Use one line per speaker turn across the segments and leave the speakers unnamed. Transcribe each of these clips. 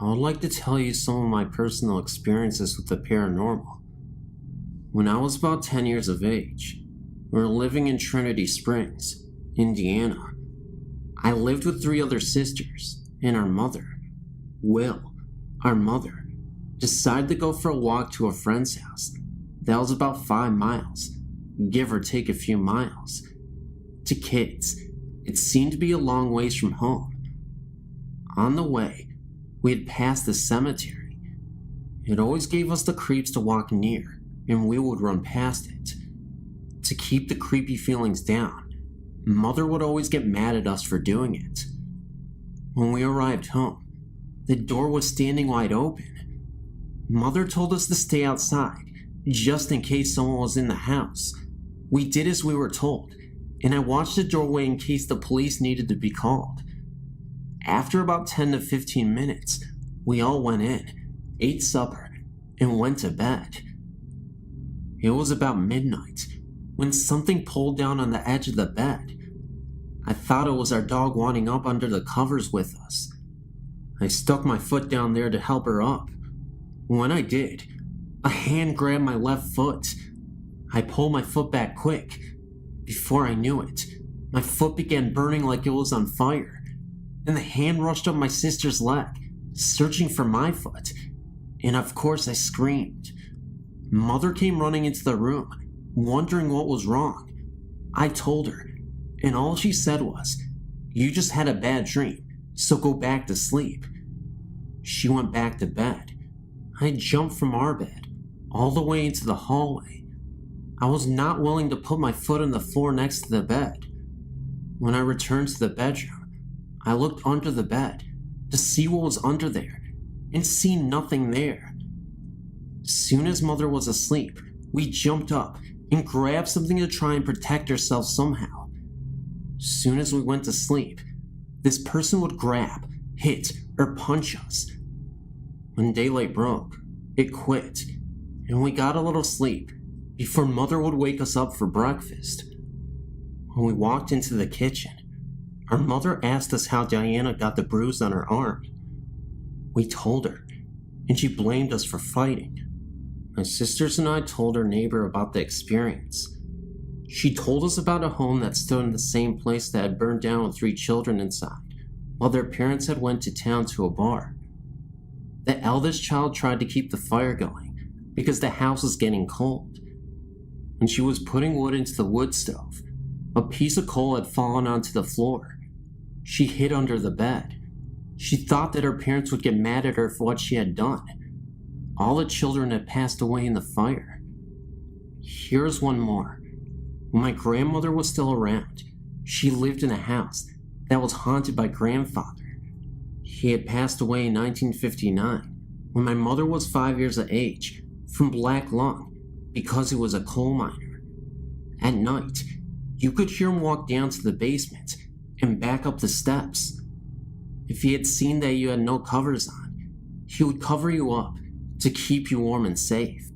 I would like to tell you some of my personal experiences with the paranormal. When I was about 10 years of age, we were living in Trinity Springs, Indiana. I lived with 3 other sisters, and our mother, Will, our mother, decided to go for a walk to a friend's house that was about 5 miles, give or take a few miles. To kids, it seemed to be a long ways from home. On the way, we had passed the cemetery. It always gave us the creeps to walk near, and we would run past it. To keep the creepy feelings down, Mother would always get mad at us for doing it. When we arrived home, the door was standing wide open. Mother told us to stay outside, just in case someone was in the house. We did as we were told, and I watched the doorway in case the police needed to be called. After about 10 to 15 minutes, we all went in, ate supper, and went to bed. It was about midnight when something pulled down on the edge of the bed. I thought it was our dog wanting up under the covers with us. I stuck my foot down there to help her up. When I did, a hand grabbed my left foot. I pulled my foot back quick. Before I knew it, my foot began burning like it was on fire, and the hand rushed up my sister's leg, searching for my foot, and of course I screamed. Mother came running into the room, wondering what was wrong. I told her, and all she said was, "You just had a bad dream, so go back to sleep." She went back to bed. I jumped from our bed, all the way into the hallway. I was not willing to put my foot on the floor next to the bed. When I returned to the bedroom, I looked under the bed to see what was under there, and see nothing there. Soon as Mother was asleep, we jumped up and grabbed something to try and protect ourselves somehow. Soon as we went to sleep, this person would grab, hit, or punch us. When daylight broke, it quit, and we got a little sleep before Mother would wake us up for breakfast. When we walked into the kitchen, our mother asked us how Diana got the bruise on her arm. We told her, and she blamed us for fighting. My sisters and I told our neighbor about the experience. She told us about a home that stood in the same place that had burned down with 3 children inside, while their parents had went to town to a bar. The eldest child tried to keep the fire going because the house was getting cold. When she was putting wood into the wood stove, a piece of coal had fallen onto the floor. She hid under the bed. She thought that her parents would get mad at her for what she had done. All the children had passed away in the fire. Here's one more. When my grandmother was still around, she lived in a house that was haunted by grandfather. He had passed away in 1959 when my mother was 5 years of age from black lung because he was a coal miner. At night, you could hear him walk down to the basement and back up the steps. If he had seen that you had no covers on, he would cover you up to keep you warm and safe.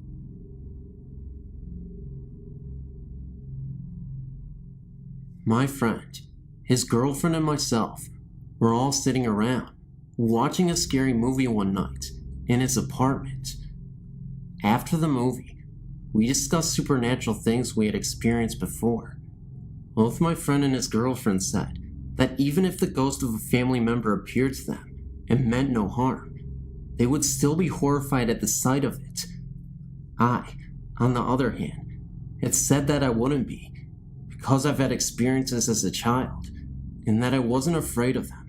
My friend, his girlfriend, and myself were all sitting around watching a scary movie one night in his apartment. After the movie, we discussed supernatural things we had experienced before. Both my friend and his girlfriend said that even if the ghost of a family member appeared to them and meant no harm, they would still be horrified at the sight of it. I, on the other hand, had said that I wouldn't be, because I've had experiences as a child, and that I wasn't afraid of them.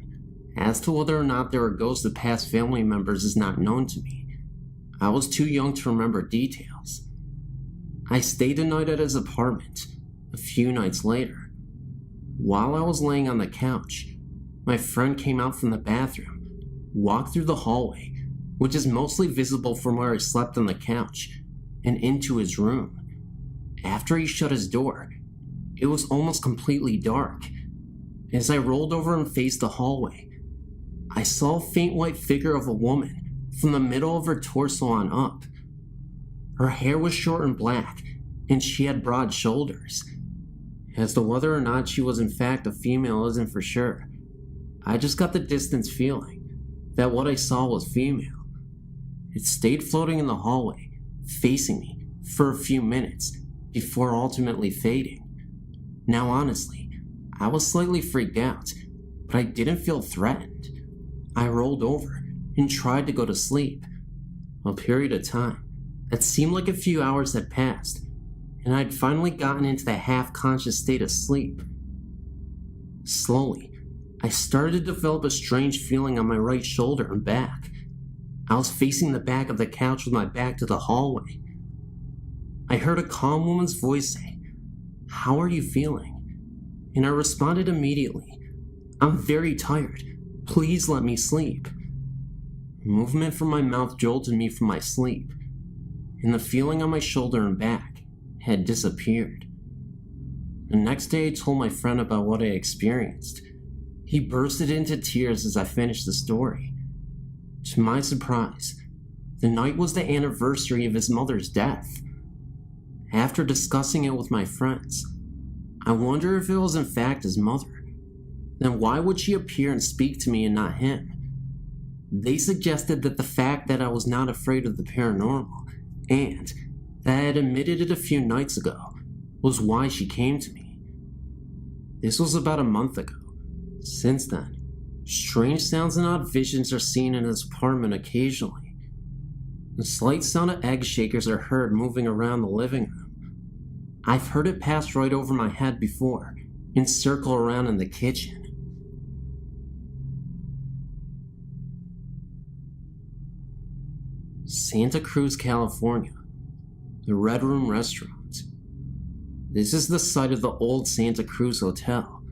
As to whether or not there were ghosts of past family members is not known to me. I was too young to remember details. I stayed a night at his apartment. A few nights later, while I was laying on the couch, my friend came out from the bathroom, walked through the hallway, which is mostly visible from where he slept on the couch, and into his room. After he shut his door, it was almost completely dark. As I rolled over and faced the hallway, I saw a faint white figure of a woman from the middle of her torso on up. Her hair was short and black, and she had broad shoulders. As to whether or not she was in fact a female isn't for sure. I just got the distant feeling that what I saw was female. It stayed floating in the hallway, facing me for a few minutes before ultimately fading. Now honestly, I was slightly freaked out, but I didn't feel threatened. I rolled over and tried to go to sleep. A period of time that seemed like a few hours had passed, and I'd finally gotten into the half-conscious state of sleep. Slowly, I started to develop a strange feeling on my right shoulder and back. I was facing the back of the couch with my back to the hallway. I heard a calm woman's voice say, "How are you feeling?" And I responded immediately, "I'm very tired. Please let me sleep." Movement from my mouth jolted me from my sleep, and the feeling on my shoulder and back had disappeared. The next day I told my friend about what I experienced. He bursted into tears as I finished the story. To my surprise, the night was the anniversary of his mother's death. After discussing it with my friends, I wonder if it was in fact his mother. Then why would she appear and speak to me and not him? They suggested that the fact that I was not afraid of the paranormal, and that I had admitted it a few nights ago, was why she came to me. This was about a month ago. Since then, strange sounds and odd visions are seen in his apartment occasionally. The slight sound of egg shakers are heard moving around the living room. I've heard it pass right over my head before and circle around in the kitchen. Santa Cruz, California. The Red Room Restaurant. This is the site of the old Santa Cruz Hotel.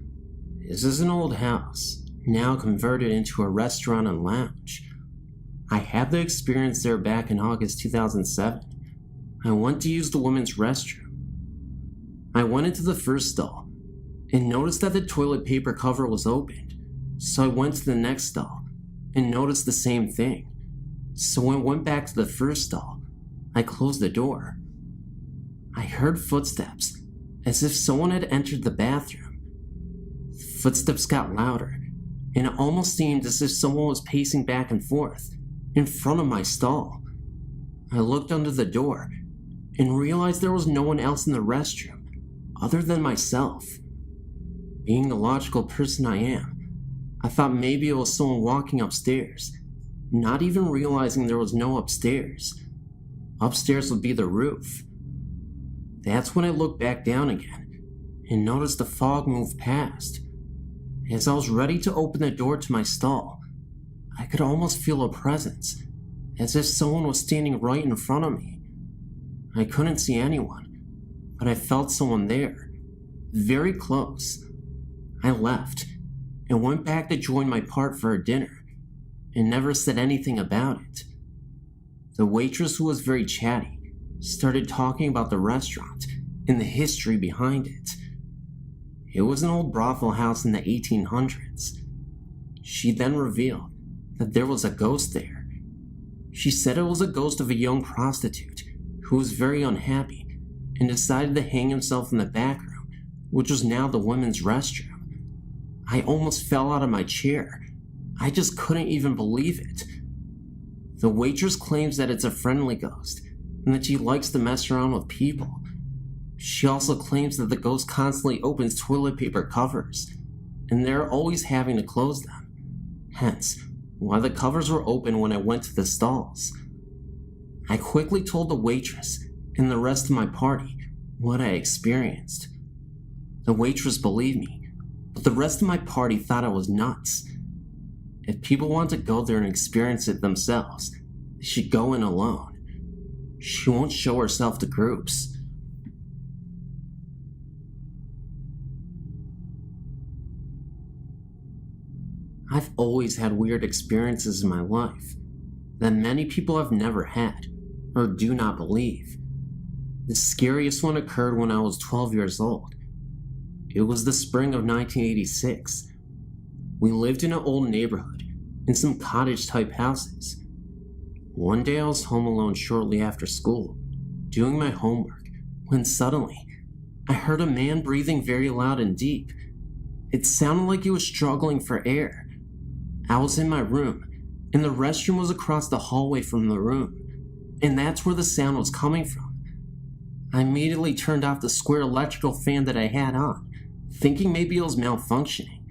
This is an old house, now converted into a restaurant and lounge. I had the experience there back in August 2007. I went to use the women's restroom. I went into the first stall and noticed that the toilet paper cover was opened, so I went to the next stall and noticed the same thing. So when I went back to the first stall, I closed the door. I heard footsteps, as if someone had entered the bathroom. The footsteps got louder, and it almost seemed as if someone was pacing back and forth in front of my stall. I looked under the door and realized there was no one else in the restroom other than myself. Being the logical person I am, I thought maybe it was someone walking upstairs, not even realizing there was no upstairs. Upstairs would be the roof. That's when I looked back down again and noticed the fog move past. As I was ready to open the door to my stall, I could almost feel a presence, as if someone was standing right in front of me. I couldn't see anyone, but I felt someone there, very close. I left and went back to join my part for dinner, and never said anything about it. The waitress, who was very chatty, started talking about the restaurant and the history behind it. It was an old brothel house in the 1800s. She then revealed that there was a ghost there. She said it was a ghost of a young prostitute who was very unhappy and decided to hang himself in the back room, which was now the women's restroom. I almost fell out of my chair. I just couldn't even believe it. The waitress claims that it's a friendly ghost and that she likes to mess around with people. She also claims that the ghost constantly opens toilet paper covers, and they're always having to close them. Hence, why the covers were open when I went to the stalls. I quickly told the waitress and the rest of my party what I experienced. The waitress believed me, but the rest of my party thought I was nuts. If people want to go there and experience it themselves, they should go in alone. She won't show herself to groups. I've always had weird experiences in my life that many people have never had or do not believe. The scariest one occurred when I was 12 years old. It was the spring of 1986. We lived in an old neighborhood in some cottage-type houses. One day I was home alone shortly after school, doing my homework, when suddenly I heard a man breathing very loud and deep. It sounded like he was struggling for air. I was in my room, and the restroom was across the hallway from the room, and that's where the sound was coming from. I immediately turned off the square electrical fan that I had on, thinking maybe it was malfunctioning.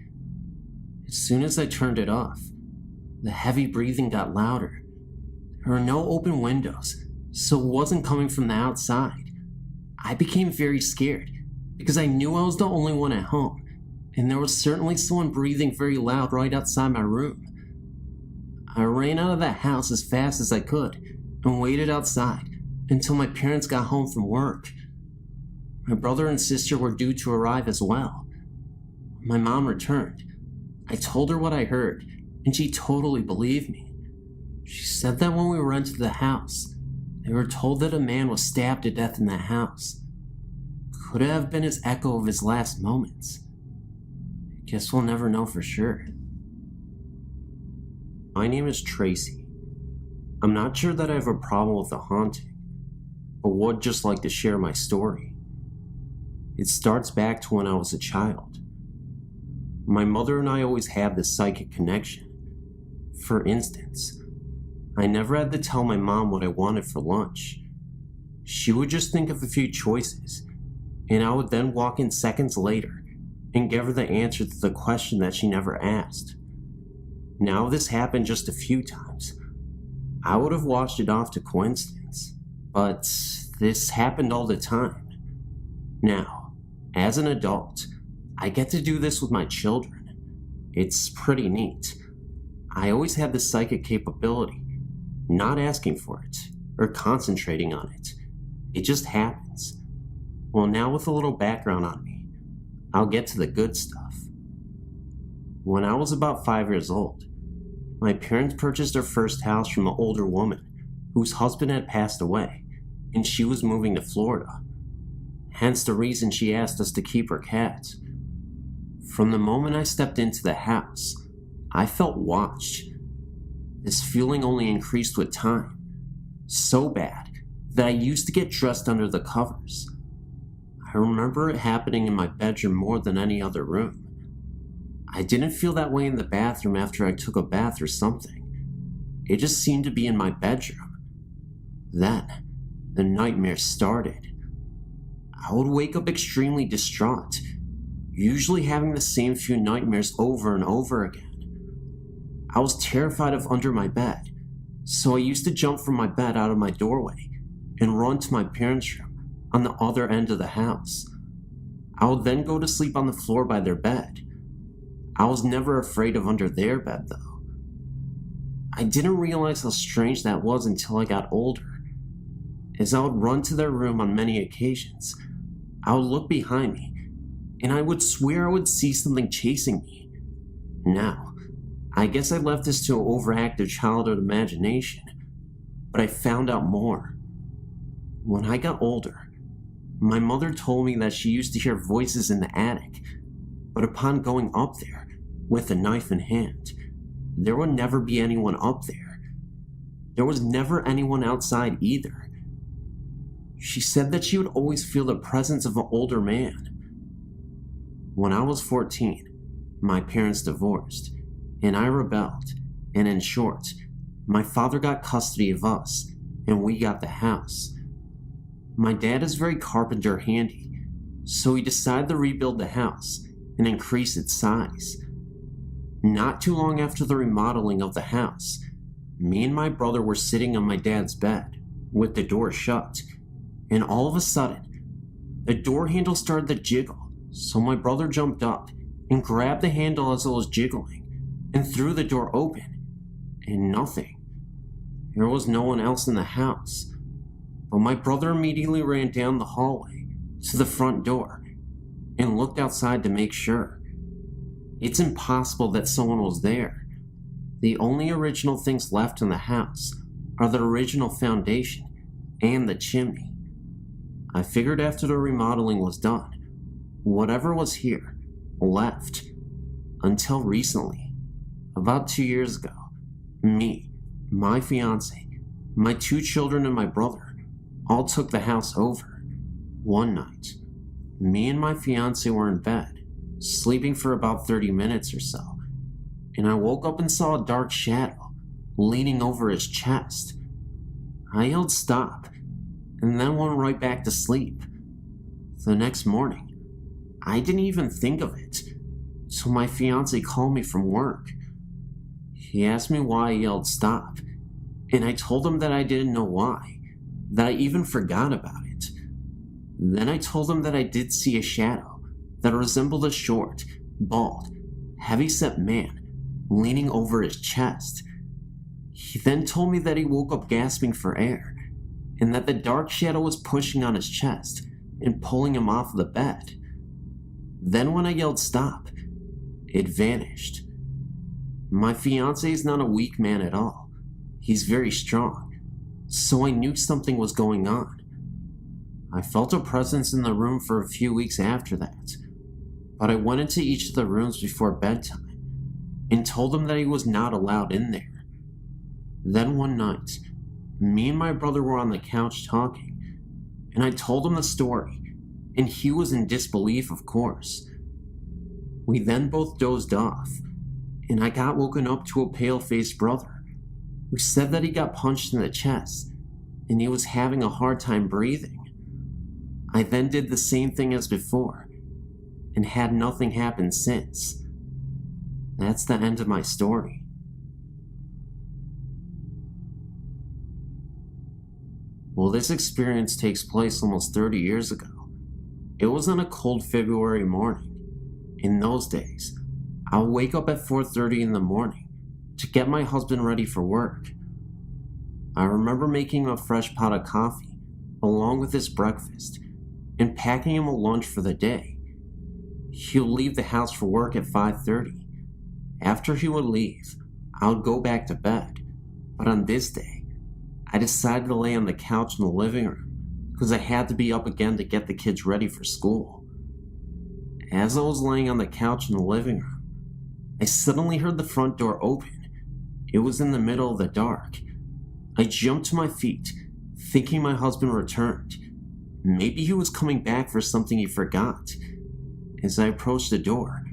As soon as I turned it off, the heavy breathing got louder. There were no open windows, so it wasn't coming from the outside. I became very scared because I knew I was the only one at home, and there was certainly someone breathing very loud right outside my room. I ran out of that house as fast as I could and waited outside until my parents got home from work. My brother and sister were due to arrive as well. When my mom returned, I told her what I heard, and she totally believed me. She said that when we were into the house, they were told that a man was stabbed to death in that house. Could it have been his echo of his last moments? Guess we'll never know for sure. My name is Tracy. I'm not sure that I have a problem with the haunting, but would just like to share my story. It starts back to when I was a child. My mother and I always had this psychic connection. For instance, I never had to tell my mom what I wanted for lunch. She would just think of a few choices, and I would then walk in seconds later and give her the answer to the question that she never asked. Now, this happened just a few times. I would have washed it off to coincidence, but this happened all the time. Now, as an adult, I get to do this with my children. It's pretty neat. I always had this psychic capability, not asking for it or concentrating on it. It just happens. Well, now with a little background on me, I'll get to the good stuff. When I was about 5 years old, my parents purchased their first house from an older woman whose husband had passed away, and she was moving to Florida. Hence the reason she asked us to keep her cats. From the moment I stepped into the house, I felt watched. This feeling only increased with time, so bad that I used to get dressed under the covers. I remember it happening in my bedroom more than any other room. I didn't feel that way in the bathroom after I took a bath or something. It just seemed to be in my bedroom. Then, the nightmares started. I would wake up extremely distraught, usually having the same few nightmares over and over again. I was terrified of under my bed, so I used to jump from my bed out of my doorway and run to my parents' room on the other end of the house. I would then go to sleep on the floor by their bed. I was never afraid of under their bed, though. I didn't realize how strange that was until I got older. As I would run to their room on many occasions, I would look behind me, and I would swear I would see something chasing me. Now, I guess I left this to an overactive childhood imagination, but I found out more. When I got older, my mother told me that she used to hear voices in the attic, but upon going up there, with a knife in hand, there would never be anyone up there. There was never anyone outside either. She said that she would always feel the presence of an older man. When I was 14, my parents divorced, and I rebelled, and in short, my father got custody of us, and we got the house. My dad is very carpenter handy, so he decided to rebuild the house and increase its size. Not too long after the remodeling of the house, me and my brother were sitting on my dad's bed, with the door shut, and all of a sudden, the door handle started to jiggle, so my brother jumped up and grabbed the handle as it was jiggling, and threw the door open, and nothing. There was no one else in the house, but my brother immediately ran down the hallway to the front door and looked outside to make sure. It's impossible that someone was there. The only original things left in the house are the original foundation and the chimney. I figured after the remodeling was done, whatever was here left. Until recently, about 2 years ago, me, my fiance, my 2 children, and my brother all took the house over one night. Me and my fiance were in bed, sleeping for about 30 minutes or so, and I woke up and saw a dark shadow leaning over his chest. I yelled stop, and then went right back to sleep. The next morning, I didn't even think of it, so my fiance called me from work. He asked me why I yelled stop, and I told him that I didn't know why, that I even forgot about it. Then I told him that I did see a shadow that resembled a short, bald, heavy-set man leaning over his chest. He then told me that he woke up gasping for air, and that the dark shadow was pushing on his chest and pulling him off the bed. Then when I yelled stop, it vanished. My fiance is not a weak man at all. He's very strong, so I knew something was going on. I felt a presence in the room for a few weeks after that, but I went into each of the rooms before bedtime and told him that he was not allowed in there. Then one night, me and my brother were on the couch talking, and I told him the story, and he was in disbelief, of course. We then both dozed off, and I got woken up to a pale-faced brother who said that he got punched in the chest and he was having a hard time breathing. I then did the same thing as before and had nothing happen since. That's the end of my story. Well, this experience takes place almost 30 years ago. It was on a cold February morning. In those days, I would wake up at 4:30 in the morning to get my husband ready for work. I remember making him a fresh pot of coffee along with his breakfast and packing him a lunch for the day. He would leave the house for work at 5:30. After he would leave, I would go back to bed, but on this day, I decided to lay on the couch in the living room because I had to be up again to get the kids ready for school. As I was laying on the couch in the living room, I suddenly heard the front door open. It was in the middle of the dark. I jumped to my feet, thinking my husband returned. Maybe he was coming back for something he forgot. As I approached the door,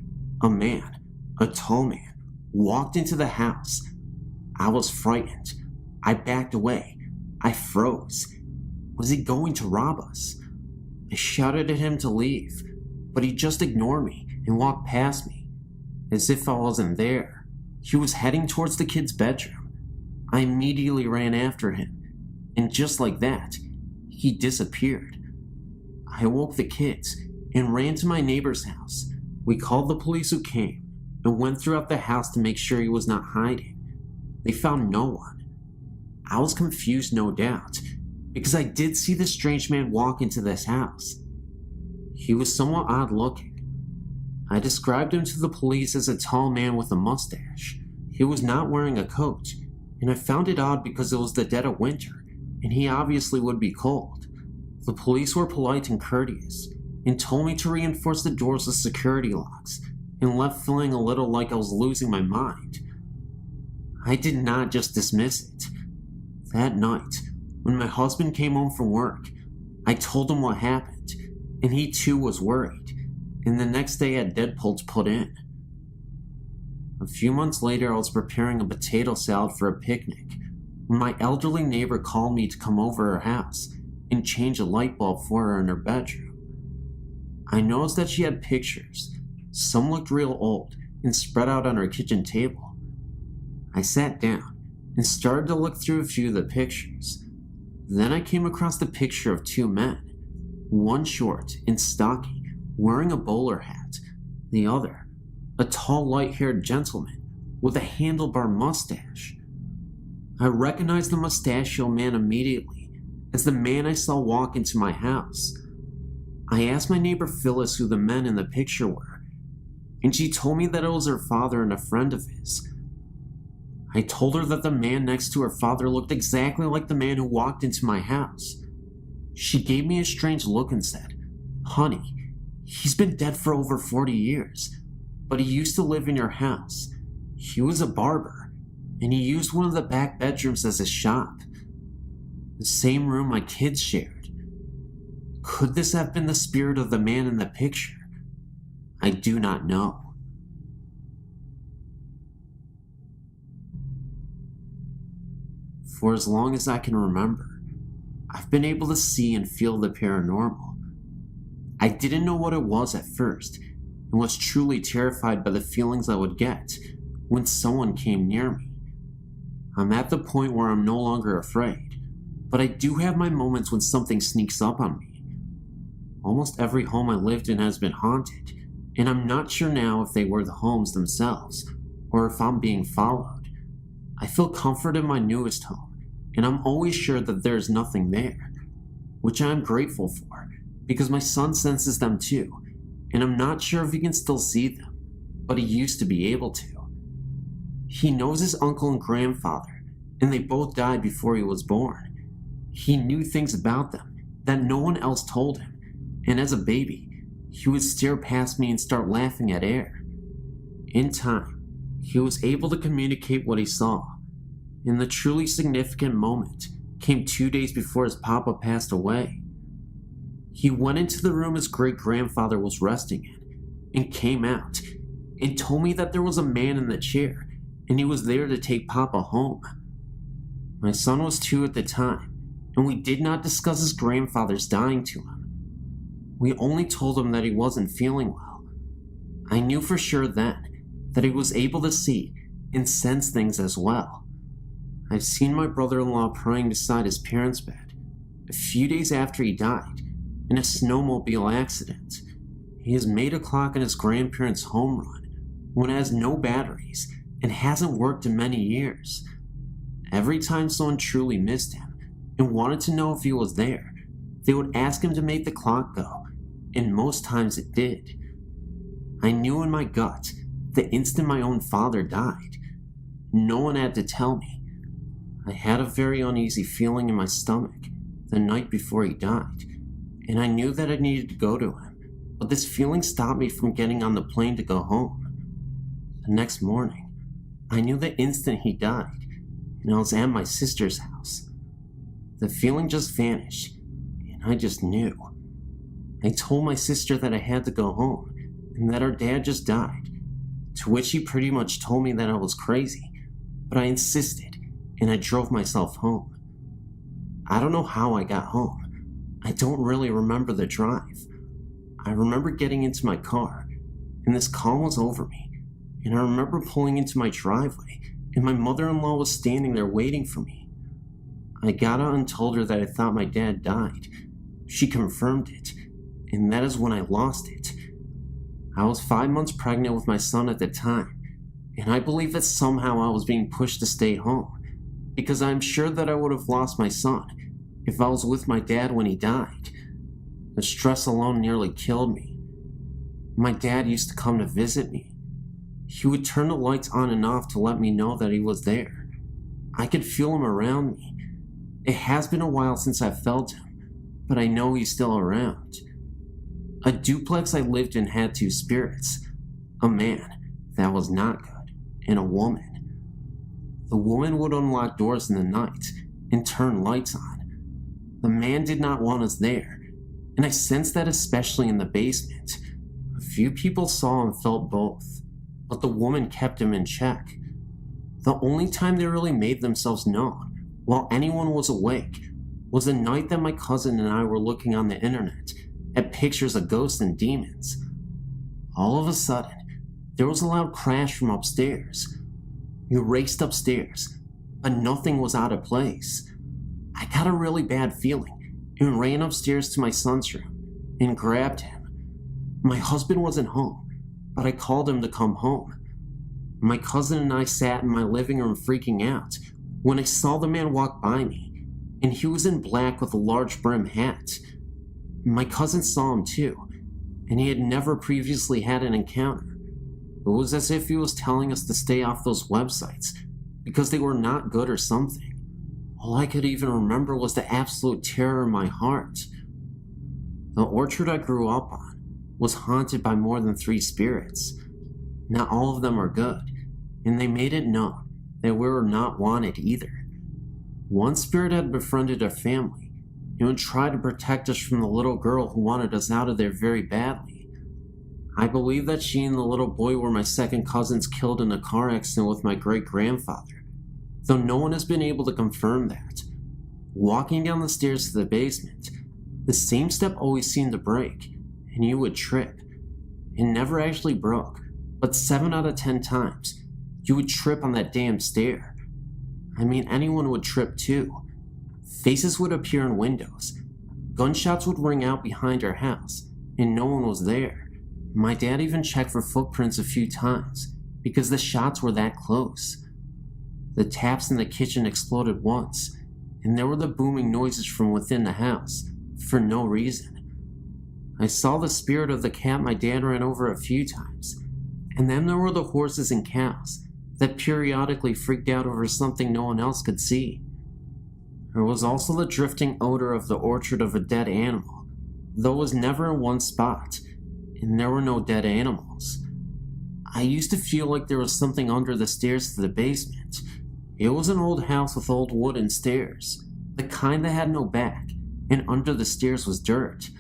a man, a tall man, walked into the house. I was frightened. I backed away. I froze. Was he going to rob us? I shouted at him to leave, but he just ignored me and walked past me, as if I wasn't there. He was heading towards the kid's bedroom. I immediately ran after him, and just like that, he disappeared. I woke the kids and ran to my neighbor's house. We called the police who came and went throughout the house to make sure he was not hiding. They found no one. I was confused, no doubt, because I did see this strange man walk into this house. He was somewhat odd looking. I described him to the police as a tall man with a mustache. He was not wearing a coat, and I found it odd because it was the dead of winter, and he obviously would be cold. The police were polite and courteous, and told me to reinforce the doors with security locks, and left feeling a little like I was losing my mind. I did not just dismiss it. That night, when my husband came home from work, I told him what happened, and he too was worried, and the next day had Deadpool to put in. A few months later, I was preparing a potato salad for a picnic when my elderly neighbor called me to come over her house and change a light bulb for her in her bedroom. I noticed that she had pictures. Some looked real old and spread out on her kitchen table. I sat down and started to look through a few of the pictures. Then I came across the picture of two men, one short and stocky, wearing a bowler hat, the other, a tall light-haired gentleman with a handlebar mustache. I recognized the mustachioed man immediately as the man I saw walk into my house. I asked my neighbor Phyllis who the men in the picture were, and she told me that it was her father and a friend of his. I told her that the man next to her father looked exactly like the man who walked into my house. She gave me a strange look and said, "Honey, he's been dead for over 40 years, but he used to live in your house. He was a barber, and he used one of the back bedrooms as his shop. The same room my kids shared. Could this have been the spirit of the man in the picture? I do not know. For as long as I can remember, I've been able to see and feel the paranormal. I didn't know what it was at first, and was truly terrified by the feelings I would get when someone came near me. I'm at the point where I'm no longer afraid, but I do have my moments when something sneaks up on me. Almost every home I lived in has been haunted, and I'm not sure now if they were the homes themselves, or if I'm being followed. I feel comfort in my newest home, and I'm always sure that there is nothing there, which I am grateful for, because my son senses them too, and I'm not sure if he can still see them, but he used to be able to. He knows his uncle and grandfather, and they both died before he was born. He knew things about them that no one else told him, and as a baby, he would stare past me and start laughing at air. In time, he was able to communicate what he saw, and the truly significant moment came 2 days before his papa passed away. He went into the room his great-grandfather was resting in, and came out, and told me that there was a man in the chair, and he was there to take papa home. My son was 2 at the time, and we did not discuss his grandfather's dying to him. We only told him that he wasn't feeling well. I knew for sure then that he was able to see and sense things as well. I've seen my brother-in-law praying beside his parents' bed a few days after he died in a snowmobile accident. He has made a clock in his grandparents' home run when it has no batteries and hasn't worked in many years. Every time someone truly missed him and wanted to know if he was there, they would ask him to make the clock go, and most times it did. I knew in my gut the instant my own father died. No one had to tell me. I had a very uneasy feeling in my stomach the night before he died, and I knew that I needed to go to him, but this feeling stopped me from getting on the plane to go home. The next morning, I knew the instant he died, and I was at my sister's house. The feeling just vanished, and I just knew. I told my sister that I had to go home, and that our dad just died, to which he pretty much told me that I was crazy, but I insisted, and I drove myself home. I don't know how I got home. I don't really remember the drive. I remember getting into my car, and this calm was over me, and I remember pulling into my driveway, and my mother-in-law was standing there waiting for me. I got out and told her that I thought my dad died. She confirmed it, and that is when I lost it. I was 5 months pregnant with my son at the time, and I believe that somehow I was being pushed to stay home, because I'm sure that I would have lost my son if I was with my dad when he died. The stress alone nearly killed me. My dad used to come to visit me. He would turn the lights on and off to let me know that he was there. I could feel him around me. It has been a while since I've felt him, but I know he's still around. A duplex I lived in had 2 spirits, a man that was not good, and a woman. The woman would unlock doors in the night and turn lights on. The man did not want us there, and I sensed that especially in the basement. A few people saw and felt both, but the woman kept him in check. The only time they really made themselves known, while anyone was awake, was the night that my cousin and I were looking on the internet at pictures of ghosts and demons. All of a sudden, there was a loud crash from upstairs. We raced upstairs, but nothing was out of place. I got a really bad feeling and ran upstairs to my son's room and grabbed him. My husband wasn't home, but I called him to come home. My cousin and I sat in my living room freaking out when I saw the man walk by me, and he was in black with a large brim hat. My cousin saw him too, and he had never previously had an encounter. It was as if he was telling us to stay off those websites because they were not good or something. All I could even remember was the absolute terror in my heart. The orchard I grew up on was haunted by more than 3 spirits. Not all of them are good, and they made it known that we were not wanted either. One spirit had befriended our family, and tried to protect us from the little girl who wanted us out of there very badly. I believe that she and the little boy were my second cousins killed in a car accident with my great-grandfather, though no one has been able to confirm that. Walking down the stairs to the basement, the same step always seemed to break, and you would trip. It never actually broke, but 7 out of 10 times, you would trip on that damn stair. I mean, anyone would trip too. Faces would appear in windows. Gunshots would ring out behind our house, and no one was there. My dad even checked for footprints a few times, because the shots were that close. The taps in the kitchen exploded once, and there were the booming noises from within the house, for no reason. I saw the spirit of the cat my dad ran over a few times, and then there were the horses and cows that periodically freaked out over something no one else could see. There was also the drifting odor of the orchard of a dead animal, though it was never in one spot, and there were no dead animals. I used to feel like there was something under the stairs to the basement. It was an old house with old wooden stairs, the kind that had no back, and under the stairs was dirt.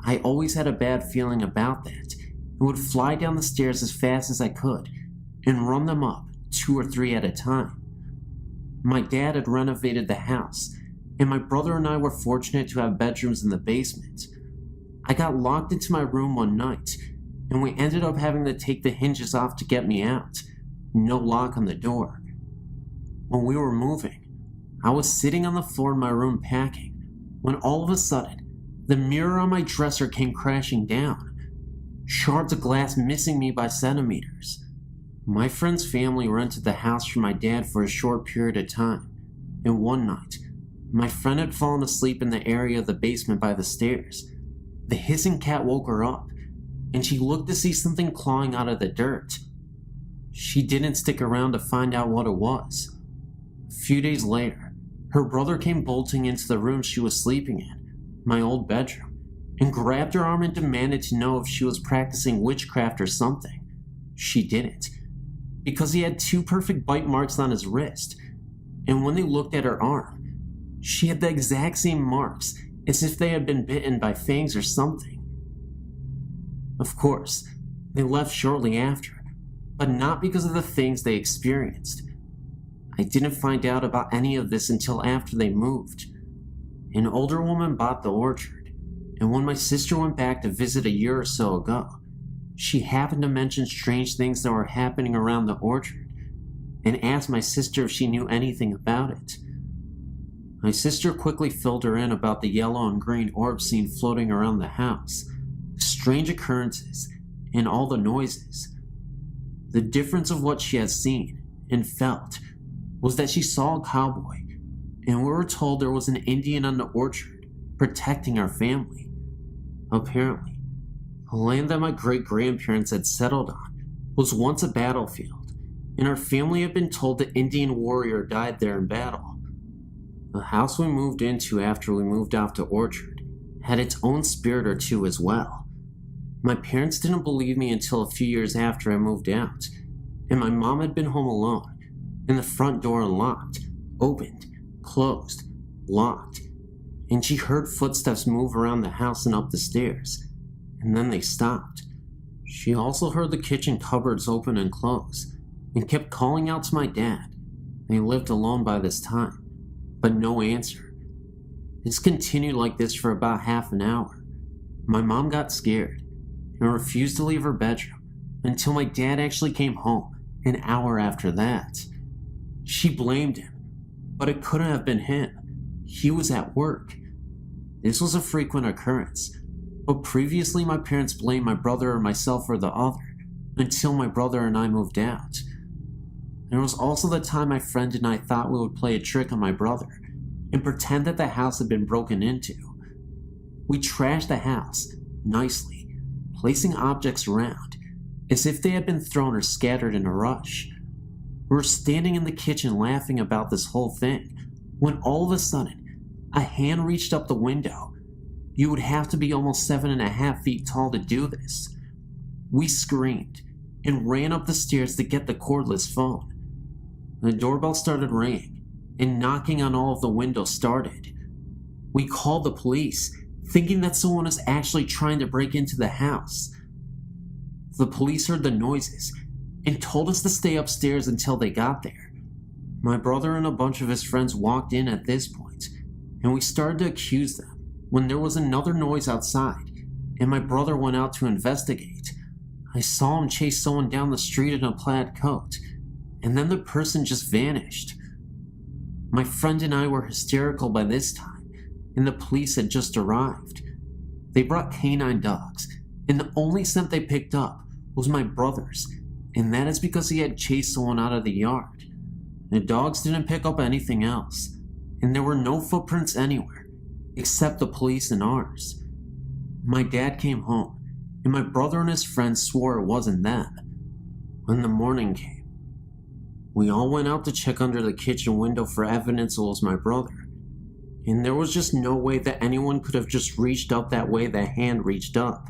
I always had a bad feeling about that, and would fly down the stairs as fast as I could, and run them up 2 or 3 at a time. My dad had renovated the house, and my brother and I were fortunate to have bedrooms in the basement. I got locked into my room one night, and we ended up having to take the hinges off to get me out. No lock on the door. When we were moving, I was sitting on the floor in my room packing, when all of a sudden, the mirror on my dresser came crashing down, shards of glass missing me by centimeters. My friend's family rented the house for my dad for a short period of time, and one night, my friend had fallen asleep in the area of the basement by the stairs. The hissing cat woke her up, and she looked to see something clawing out of the dirt. She didn't stick around to find out what it was. A few days later, her brother came bolting into the room she was sleeping in, my old bedroom, and grabbed her arm and demanded to know if she was practicing witchcraft or something. She didn't, because he had 2 perfect bite marks on his wrist, and when they looked at her arm, she had the exact same marks as if they had been bitten by fangs or something. Of course, they left shortly after, but not because of the things they experienced. I didn't find out about any of this until after they moved. An older woman bought the orchard, and when my sister went back to visit a year or so ago, she happened to mention strange things that were happening around the orchard, and asked my sister if she knew anything about it. My sister quickly filled her in about the yellow and green orbs seen floating around the house, strange occurrences, and all the noises. The difference of what she had seen and felt was that she saw a cowboy, and we were told there was an Indian on the orchard protecting our family. Apparently, the land that my great-grandparents had settled on was once a battlefield, and our family had been told the Indian warrior died there in battle. The house we moved into after we moved off to Orchard had its own spirit or two as well. My parents didn't believe me until a few years after I moved out, and my mom had been home alone, and the front door unlocked, opened, closed, locked, and she heard footsteps move around the house and up the stairs, and then they stopped. She also heard the kitchen cupboards open and close, and kept calling out to my dad. They lived alone by this time, but no answer. This continued like this for about half an hour. My mom got scared and refused to leave her bedroom until my dad actually came home an hour after that. She blamed him, but it couldn't have been him. He was at work. This was a frequent occurrence, but previously my parents blamed my brother or myself or the other until my brother and I moved out. There was also the time my friend and I thought we would play a trick on my brother and pretend that the house had been broken into. We trashed the house nicely, placing objects around as if they had been thrown or scattered in a rush. We were standing in the kitchen laughing about this whole thing when all of a sudden a hand reached up the window. You would have to be almost 7.5 feet tall to do this. We screamed and ran up the stairs to get the cordless phone. The doorbell started ringing, and knocking on all of the windows started. We called the police, thinking that someone was actually trying to break into the house. The police heard the noises and told us to stay upstairs until they got there. My brother and a bunch of his friends walked in at this point, and we started to accuse them when there was another noise outside, and my brother went out to investigate. I saw him chase someone down the street in a plaid coat, and then the person just vanished. My friend and I were hysterical by this time, and the police had just arrived. They brought canine dogs, and the only scent they picked up was my brother's, and that is because he had chased someone out of the yard. The dogs didn't pick up anything else, and there were no footprints anywhere, except the police and ours. My dad came home, and my brother and his friends swore it wasn't them. When the morning came, we all went out to check under the kitchen window for evidence it was my brother, and there was just no way that anyone could have just reached up that way that hand reached up.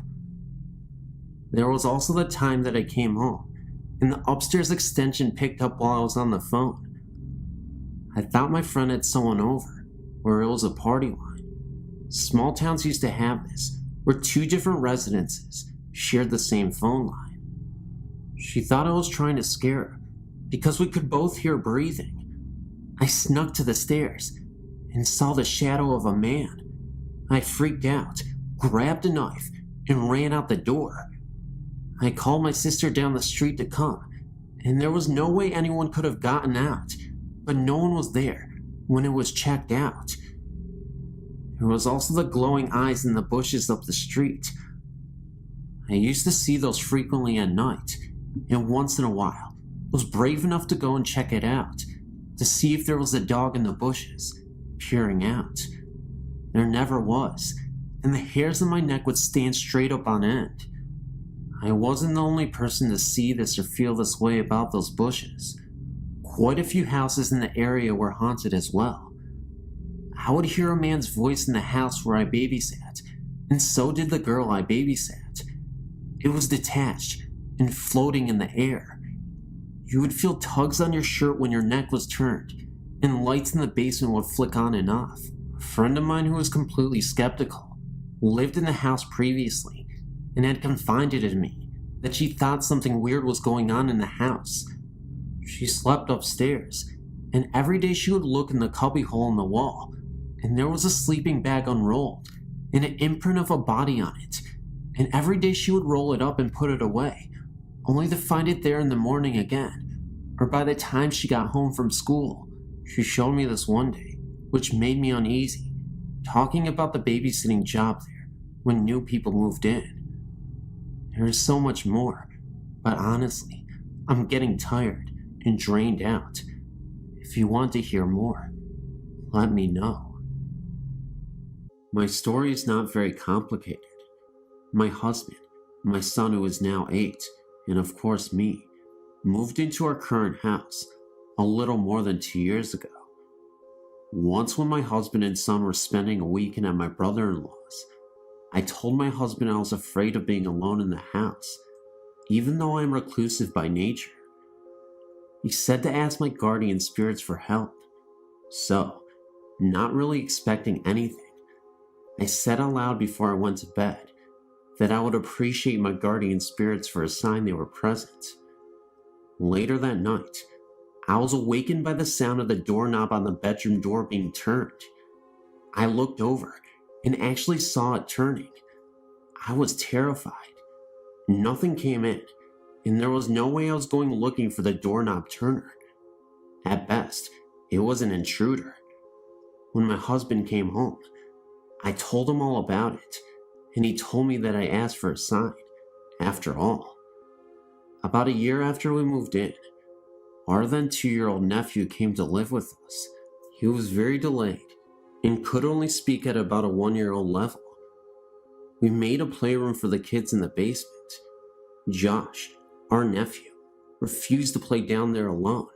There was also the time that I came home, and the upstairs extension picked up while I was on the phone. I thought my friend had someone over, or it was a party line. Small towns used to have this, where two different residences shared the same phone line. She thought I was trying to scare her, because we could both hear breathing. I snuck to the stairs and saw the shadow of a man. I freaked out, grabbed a knife, and ran out the door. I called my sister down the street to come, and there was no way anyone could have gotten out, but no one was there when it was checked out. There was also the glowing eyes in the bushes up the street. I used to see those frequently at night, and once in a while was brave enough to go and check it out, to see if there was a dog in the bushes, peering out. There never was, and the hairs on my neck would stand straight up on end. I wasn't the only person to see this or feel this way about those bushes. Quite a few houses in the area were haunted as well. I would hear a man's voice in the house where I babysat, and so did the girl I babysat. It was detached and floating in the air. You would feel tugs on your shirt when your neck was turned, and lights in the basement would flick on and off. A friend of mine who was completely skeptical lived in the house previously and had confided in me that she thought something weird was going on in the house. She slept upstairs, and every day she would look in the cubbyhole in the wall, and there was a sleeping bag unrolled and an imprint of a body on it, and every day she would roll it up and put it away, only to find it there in the morning again, or by the time she got home from school. She showed me this one day, which made me uneasy, talking about the babysitting job there when new people moved in. There is so much more, but honestly, I'm getting tired and drained out. If you want to hear more, let me know. My story is not very complicated. My husband, my son who is now 8, and of course me, moved into our current house a little more than 2 years ago. Once when my husband and son were spending a weekend at my brother-in-law's, I told my husband I was afraid of being alone in the house, even though I am reclusive by nature. He said to ask my guardian spirits for help. So, not really expecting anything, I said aloud before I went to bed that I would appreciate my guardian spirits for a sign they were present. Later that night, I was awakened by the sound of the doorknob on the bedroom door being turned. I looked over and actually saw it turning. I was terrified. Nothing came in, and there was no way I was going looking for the doorknob turner. At best, it was an intruder. When my husband came home, I told him all about it, and he told me that I asked for a sign, after all. About a year after we moved in, our then 2-year-old nephew came to live with us. He was very delayed and could only speak at about a 1-year-old level. We made a playroom for the kids in the basement. Josh, our nephew, refused to play down there alone.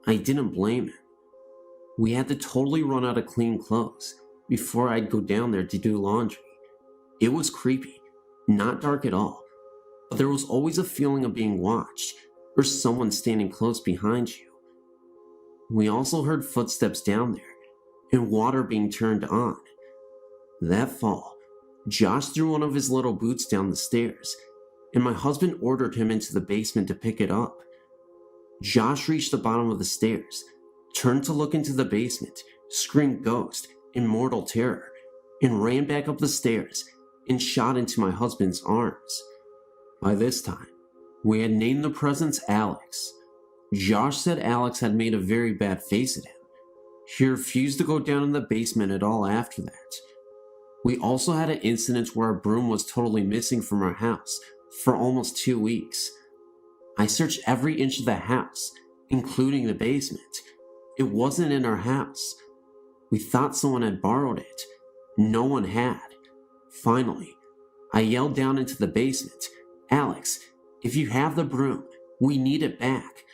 I didn't blame him. We had to totally run out of clean clothes before I'd go down there to do laundry. It was creepy, not dark at all, but there was always a feeling of being watched or someone standing close behind you. We also heard footsteps down there and water being turned on. That fall, Josh threw one of his little boots down the stairs, and my husband ordered him into the basement to pick it up. Josh reached the bottom of the stairs, turned to look into the basement, screamed "Ghost" in mortal terror, and ran back up the stairs and shot into my husband's arms. By this time, we had named the presence Alex. Josh said Alex had made a very bad face at him. He refused to go down in the basement at all after that. We also had an incident where our broom was totally missing from our house for almost 2 weeks. I searched every inch of the house, including the basement. It wasn't in our house. We thought someone had borrowed it. No one had. Finally, I yelled down into the basement, "Alex, if you have the broom, we need it back."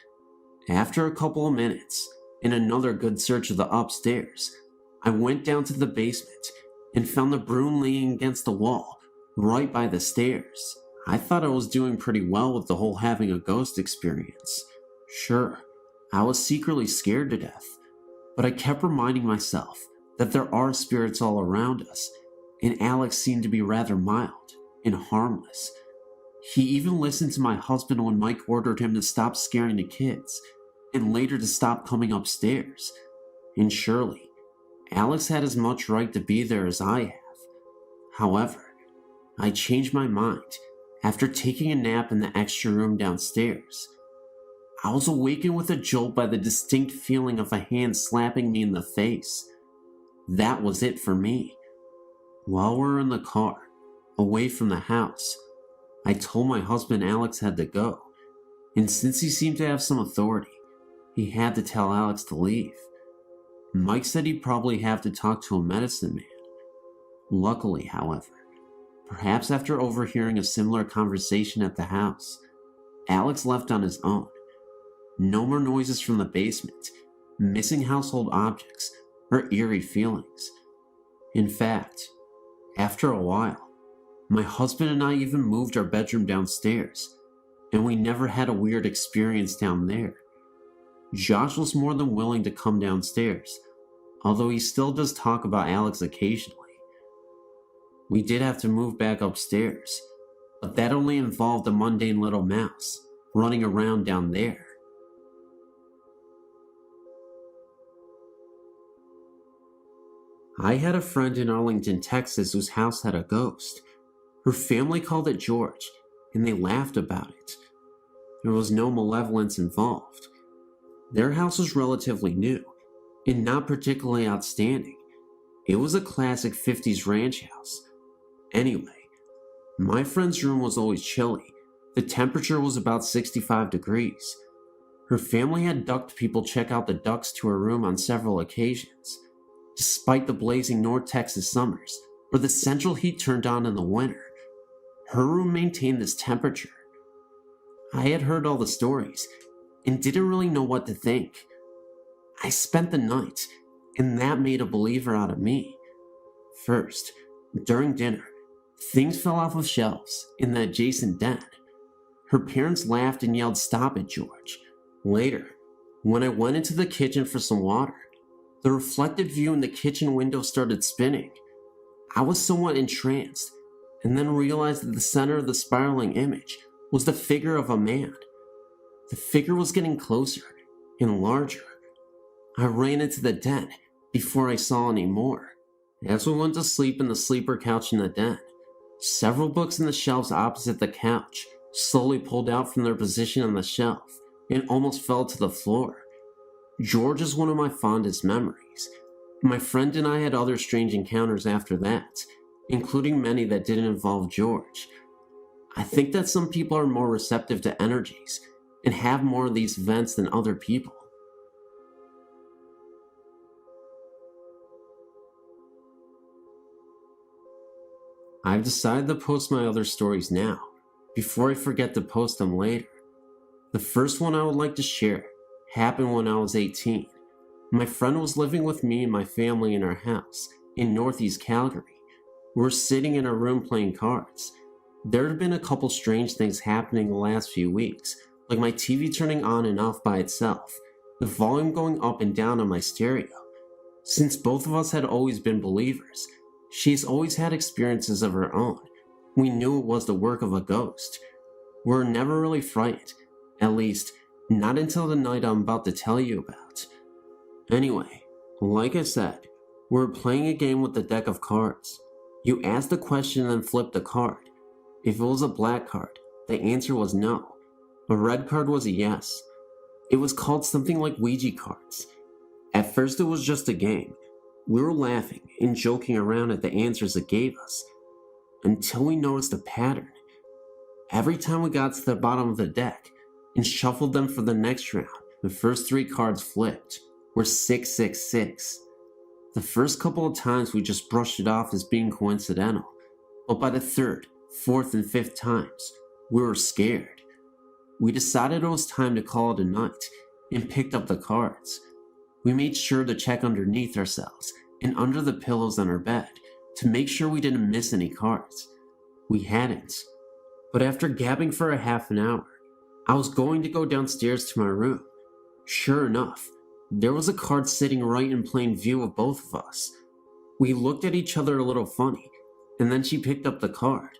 After a couple of minutes, and another good search of the upstairs, I went down to the basement and found the broom leaning against the wall, right by the stairs. I thought I was doing pretty well with the whole having a ghost experience. Sure, I was secretly scared to death, but I kept reminding myself that there are spirits all around us, and Alex seemed to be rather mild and harmless. He even listened to my husband when Mike ordered him to stop scaring the kids, and later to stop coming upstairs. And surely, Alex had as much right to be there as I have. However, I changed my mind after taking a nap in the extra room downstairs. I was awakened with a jolt by the distinct feeling of a hand slapping me in the face. That was it for me. While we were in the car, away from the house, I told my husband Alex had to go, and since he seemed to have some authority, he had to tell Alex to leave. Mike said he'd probably have to talk to a medicine man. Luckily, however, perhaps after overhearing a similar conversation at the house, Alex left on his own. No more noises from the basement, missing household objects, or eerie feelings. In fact, after a while, my husband and I even moved our bedroom downstairs, and we never had a weird experience down there. Josh was more than willing to come downstairs, although he still does talk about Alex occasionally. We did have to move back upstairs, but that only involved a mundane little mouse running around down there. I had a friend in Arlington, Texas whose house had a ghost. Her family called it George, and they laughed about it. There was no malevolence involved. Their house was relatively new, and not particularly outstanding. It was a classic 50s ranch house. Anyway, my friend's room was always chilly. The temperature was about 65 degrees. Her family had ducked people check out the ducts to her room on several occasions. Despite the blazing North Texas summers, where the central heat turned on in the winter, her room maintained this temperature. I had heard all the stories, and didn't really know what to think. I spent the night, and that made a believer out of me. First, during dinner, things fell off of shelves in the adjacent den. Her parents laughed and yelled, "Stop it, George." Later, when I went into the kitchen for some water, the reflected view in the kitchen window started spinning. I was somewhat entranced, and then realized that the center of the spiraling image was the figure of a man. The figure was getting closer and larger. I ran into the den before I saw any more. As we went to sleep in the sleeper couch in the den, several books in the shelves opposite the couch slowly pulled out from their position on the shelf and almost fell to the floor. George is one of my fondest memories. My friend and I had other strange encounters after that, including many that didn't involve George. I think that some people are more receptive to energies and have more of these events than other people. I've decided to post my other stories now, before I forget to post them later. The first one I would like to share happened when I was 18. My friend was living with me and my family in our house in Northeast Calgary. We were sitting in our room playing cards. There had been a couple strange things happening the last few weeks, like my TV turning on and off by itself, the volume going up and down on my stereo. Since both of us had always been believers, She's always had experiences of her own. We knew it was the work of a ghost. We were never really frightened, at least not until the night I'm about to tell you about. Anyway, like I said, we were playing a game with a deck of cards. You asked the question and then flipped a card. If it was a black card, the answer was no. A red card was a yes. It was called something like Ouija cards. At first it was just a game. We were laughing and joking around at the answers it gave us, until we noticed a pattern. Every time we got to the bottom of the deck and shuffled them for the next round, the first 3 cards flipped were 666. The first couple of times we just brushed it off as being coincidental, but by the 3rd, 4th, and 5th times, we were scared. We decided it was time to call it a night and picked up the cards. We made sure to check underneath ourselves and under the pillows on our bed to make sure we didn't miss any cards. We hadn't. But after gabbing for a half an hour, I was going to go downstairs to my room. Sure enough, there was a card sitting right in plain view of both of us. We looked at each other a little funny, and then she picked up the card.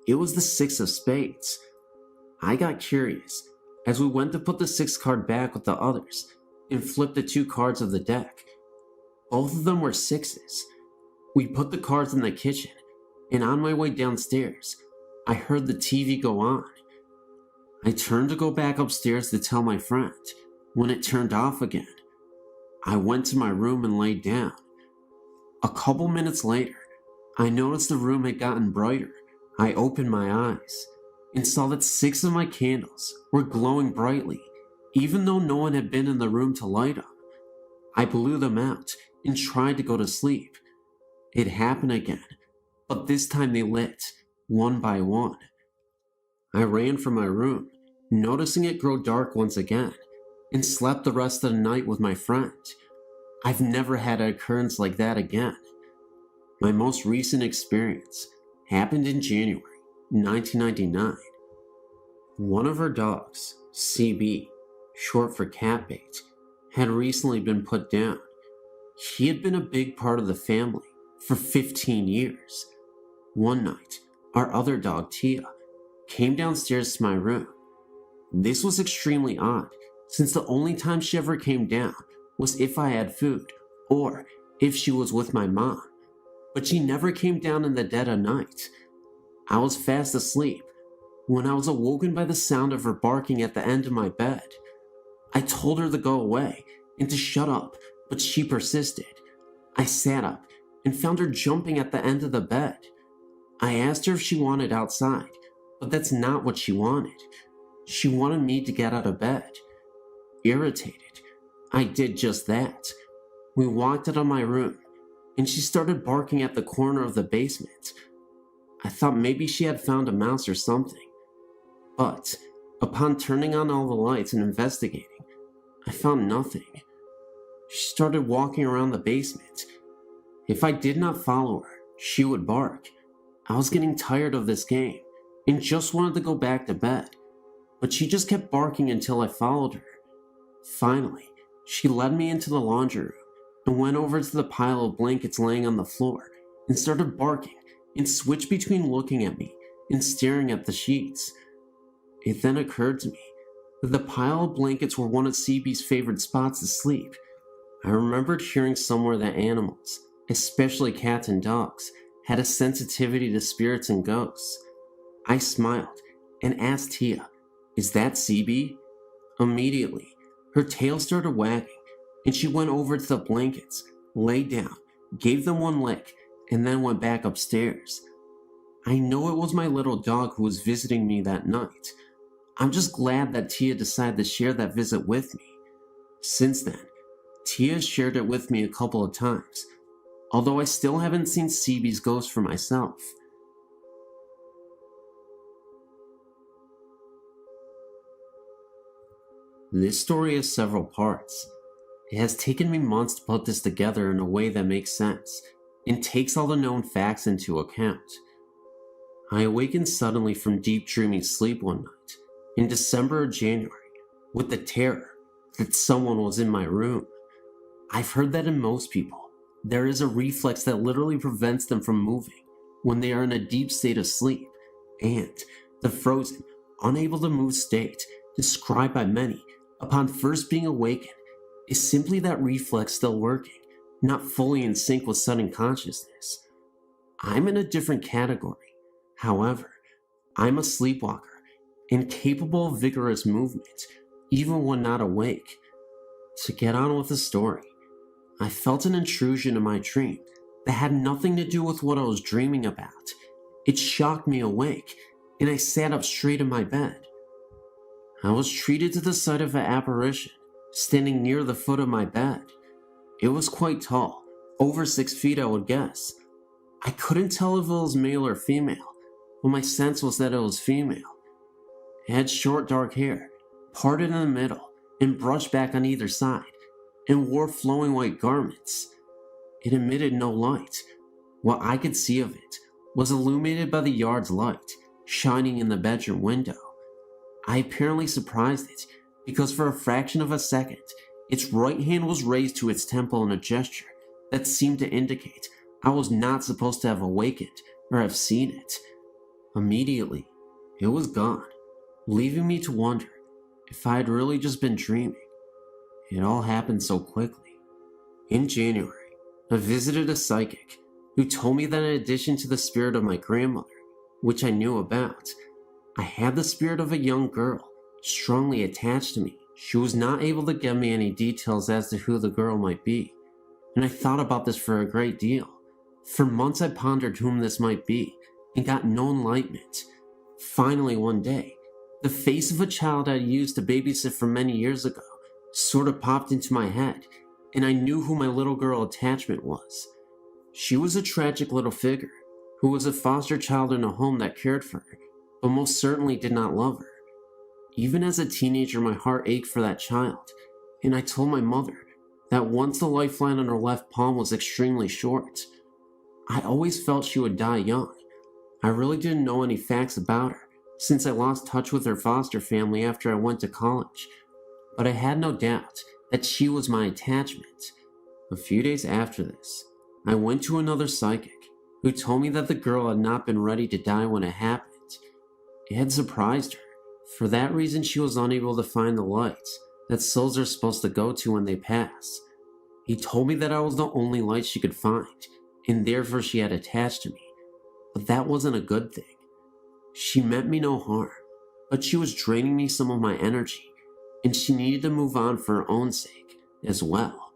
It was the 6 of spades. I got curious as we went to put the 6th card back with the others and flipped the 2 cards of the deck. Both of them were 6s. We put the cards in the kitchen, and on my way downstairs, I heard the TV go on. I turned to go back upstairs to tell my friend when it turned off again. I went to my room and laid down. A couple minutes later, I noticed the room had gotten brighter. I opened my eyes and saw that 6 of my candles were glowing brightly, even though no one had been in the room to light them. I blew them out and tried to go to sleep. It happened again, but this time they lit, one by one. I ran from my room, noticing it grow dark once again, and slept the rest of the night with my friend. I've never had an occurrence like that again. My most recent experience happened in January 1999. One of our dogs, CB, short for cat bait, had recently been put down. He had been a big part of the family for 15 years. One night, our other dog, Tia, came downstairs to my room. This was extremely odd, since the only time she ever came down was if I had food, or if she was with my mom. But she never came down in the dead of night. I was fast asleep when I was awoken by the sound of her barking at the end of my bed. I told her to go away and to shut up, but she persisted. I sat up and found her jumping at the end of the bed. I asked her if she wanted outside, but that's not what she wanted. She wanted me to get out of bed. Irritated, I did just that. We walked out of my room, and she started barking at the corner of the basement. I thought maybe she had found a mouse or something. But upon turning on all the lights and investigating, I found nothing. She started walking around the basement. If I did not follow her, she would bark. I was getting tired of this game and just wanted to go back to bed, but she just kept barking until I followed her. Finally, she led me into the laundry room and went over to the pile of blankets laying on the floor and started barking and switched between looking at me and staring at the sheets. It then occurred to me that the pile of blankets were one of CB's favorite spots to sleep. I remembered hearing somewhere that animals, especially cats and dogs, had a sensitivity to spirits and ghosts. I smiled and asked Tia, "Is that CB?" Immediately, her tail started wagging, and she went over to the blankets, lay down, gave them one lick, and then went back upstairs. I know it was my little dog who was visiting me that night. I'm just glad that Tia decided to share that visit with me. Since then, Tia shared it with me a couple of times, although I still haven't seen CB's ghost for myself. This story has several parts. It has taken me months to put this together in a way that makes sense and takes all the known facts into account. I awakened suddenly from deep dreamy sleep one night in December or January with the terror that someone was in my room. I've heard that in most people, there is a reflex that literally prevents them from moving when they are in a deep state of sleep, and the frozen, unable to move state described by many upon first being awakened is simply that reflex still working, not fully in sync with sudden consciousness. I'm in a different category. However, I'm a sleepwalker, incapable of vigorous movement, even when not awake. To get on with the story, I felt an intrusion in my dream that had nothing to do with what I was dreaming about. It shocked me awake, and I sat up straight in my bed. I was treated to the sight of an apparition, standing near the foot of my bed. It was quite tall, over 6 feet I would guess. I couldn't tell if it was male or female, but my sense was that it was female. It had short dark hair, parted in the middle, and brushed back on either side, and wore flowing white garments. It emitted no light. What I could see of it was illuminated by the yard's light, shining in the bedroom window. I apparently surprised it, because for a fraction of a second, its right hand was raised to its temple in a gesture that seemed to indicate I was not supposed to have awakened or have seen it. Immediately, it was gone, leaving me to wonder if I had really just been dreaming. It all happened so quickly. In January, I visited a psychic who told me that in addition to the spirit of my grandmother, which I knew about, I had the spirit of a young girl strongly attached to me. She was not able to give me any details as to who the girl might be, and I thought about this for a great deal. For months I pondered whom this might be, and got no enlightenment. Finally one day, the face of a child I used to babysit for many years ago sort of popped into my head, and I knew who my little girl attachment was. She was a tragic little figure, who was a foster child in a home that cared for her, but most certainly did not love her. Even as a teenager, my heart ached for that child, and I told my mother that once the lifeline on her left palm was extremely short. I always felt she would die young. I really didn't know any facts about her, since I lost touch with her foster family after I went to college, but I had no doubt that she was my attachment. A few days after this, I went to another psychic, who told me that the girl had not been ready to die when it happened. It had surprised her. For that reason, she was unable to find the lights that souls are supposed to go to when they pass. He told me that I was the only light she could find, and therefore she had attached to me. But that wasn't a good thing. She meant me no harm, but she was draining me some of my energy, and she needed to move on for her own sake as well.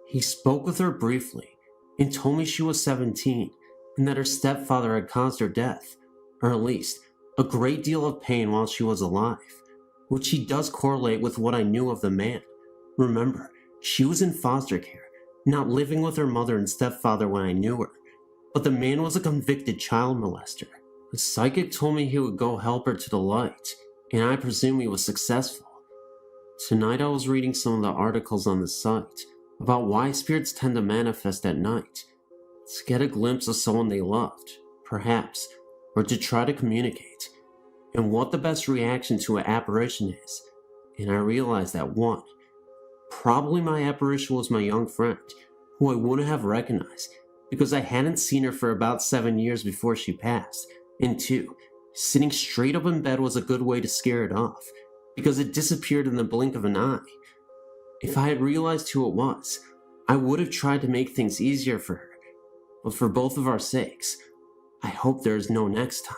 He spoke with her briefly, and told me she was 17, and that her stepfather had caused her death, or at least a great deal of pain while she was alive, which he does correlate with what I knew of the man. Remember, she was in foster care, not living with her mother and stepfather when I knew her, but the man was a convicted child molester. The psychic told me he would go help her to the light, and I presume he was successful. Tonight I was reading some of the articles on the site about why spirits tend to manifest at night, to get a glimpse of someone they loved, perhaps, or to try to communicate, and what the best reaction to an apparition is. And I realized that 1, probably my apparition was my young friend, who I wouldn't have recognized because I hadn't seen her for about 7 years before she passed, and 2, sitting straight up in bed was a good way to scare it off, because it disappeared in the blink of an eye. If I had realized who it was, I would have tried to make things easier for her, but for both of our sakes, I hope there is no next time.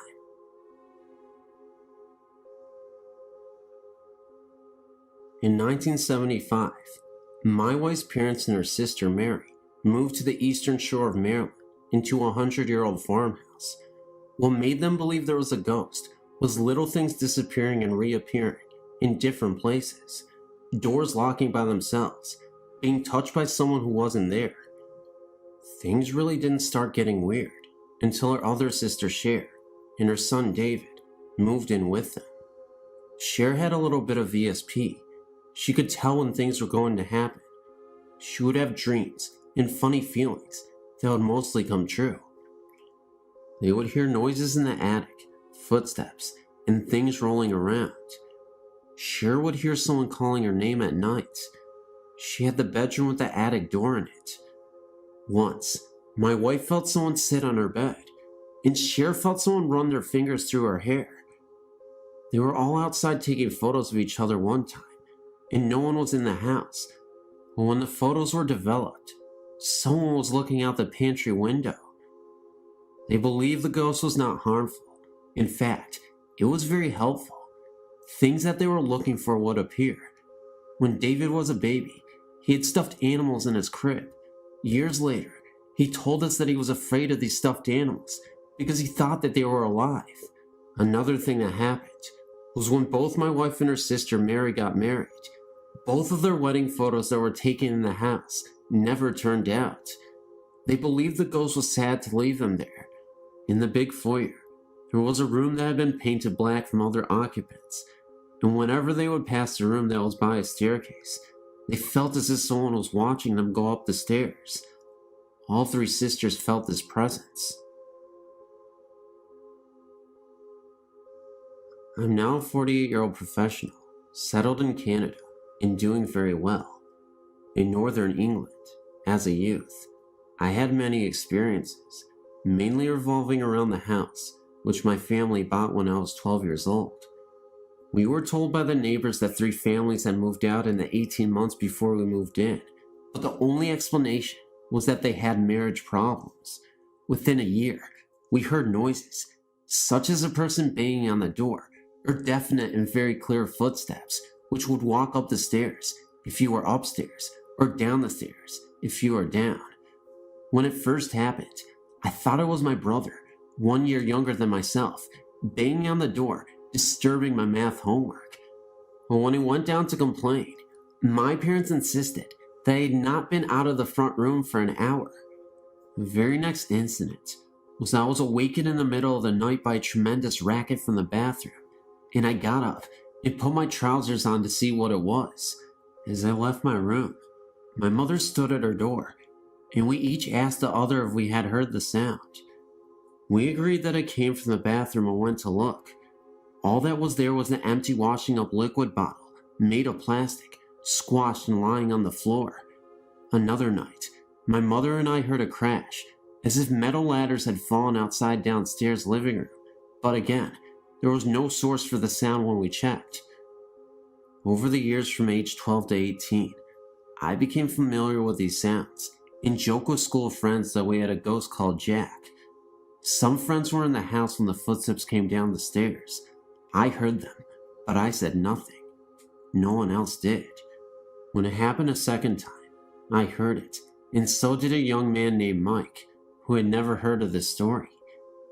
In 1975, my wife's parents and her sister Mary moved to the eastern shore of Maryland into a 100-year-old farmhouse. What made them believe there was a ghost was little things disappearing and reappearing in different places, doors locking by themselves, being touched by someone who wasn't there. Things really didn't start getting weird until her other sister Cher and her son David moved in with them. Cher had a little bit of ESP. She could tell when things were going to happen. She would have dreams and funny feelings that would mostly come true. They would hear noises in the attic, footsteps, and things rolling around. Cher would hear someone calling her name at night. She had the bedroom with the attic door in it. Once, my wife felt someone sit on her bed, and Cher felt someone run their fingers through her hair. They were all outside taking photos of each other one time, and no one was in the house. But when the photos were developed, someone was looking out the pantry window. They believed the ghost was not harmful. In fact, it was very helpful. Things that they were looking for would appear. When David was a baby, he had stuffed animals in his crib. Years later, he told us that he was afraid of these stuffed animals because he thought that they were alive. Another thing that happened was when both my wife and her sister Mary got married. Both of their wedding photos that were taken in the house never turned out. They believed the ghost was sad to leave them there. In the big foyer, there was a room that had been painted black from other occupants, and whenever they would pass the room that was by a staircase, they felt as if someone was watching them go up the stairs. All three sisters felt this presence. I'm now a 48-year-old professional, settled in Canada, and doing very well. In northern England, as a youth, I had many experiences, mainly revolving around the house, which my family bought when I was 12 years old. We were told by the neighbors that 3 families had moved out in the 18 months before we moved in, but the only explanation was that they had marriage problems. Within a year, we heard noises, such as a person banging on the door, or definite and very clear footsteps, which would walk up the stairs if you were upstairs, or down the stairs if you were down. When it first happened, I thought it was my brother, 1 year younger than myself, banging on the door, disturbing my math homework. But when he went down to complain, my parents insisted that I had not been out of the front room for an hour. The very next incident was I was awakened in the middle of the night by a tremendous racket from the bathroom, and I got up and put my trousers on to see what it was. As I left my room, my mother stood at her door, and we each asked the other if we had heard the sound. We agreed that it came from the bathroom and went to look. All that was there was an empty washing up liquid bottle, made of plastic, squashed and lying on the floor. Another night, my mother and I heard a crash, as if metal ladders had fallen outside downstairs living room, but again, there was no source for the sound when we checked. Over the years from age 12 to 18, I became familiar with these sounds, and joked with school friends that we had a ghost called Jack. Some friends were in the house when the footsteps came down the stairs. I heard them, but I said nothing. No one else did. When it happened a second time, I heard it, and so did a young man named Mike, who had never heard of this story.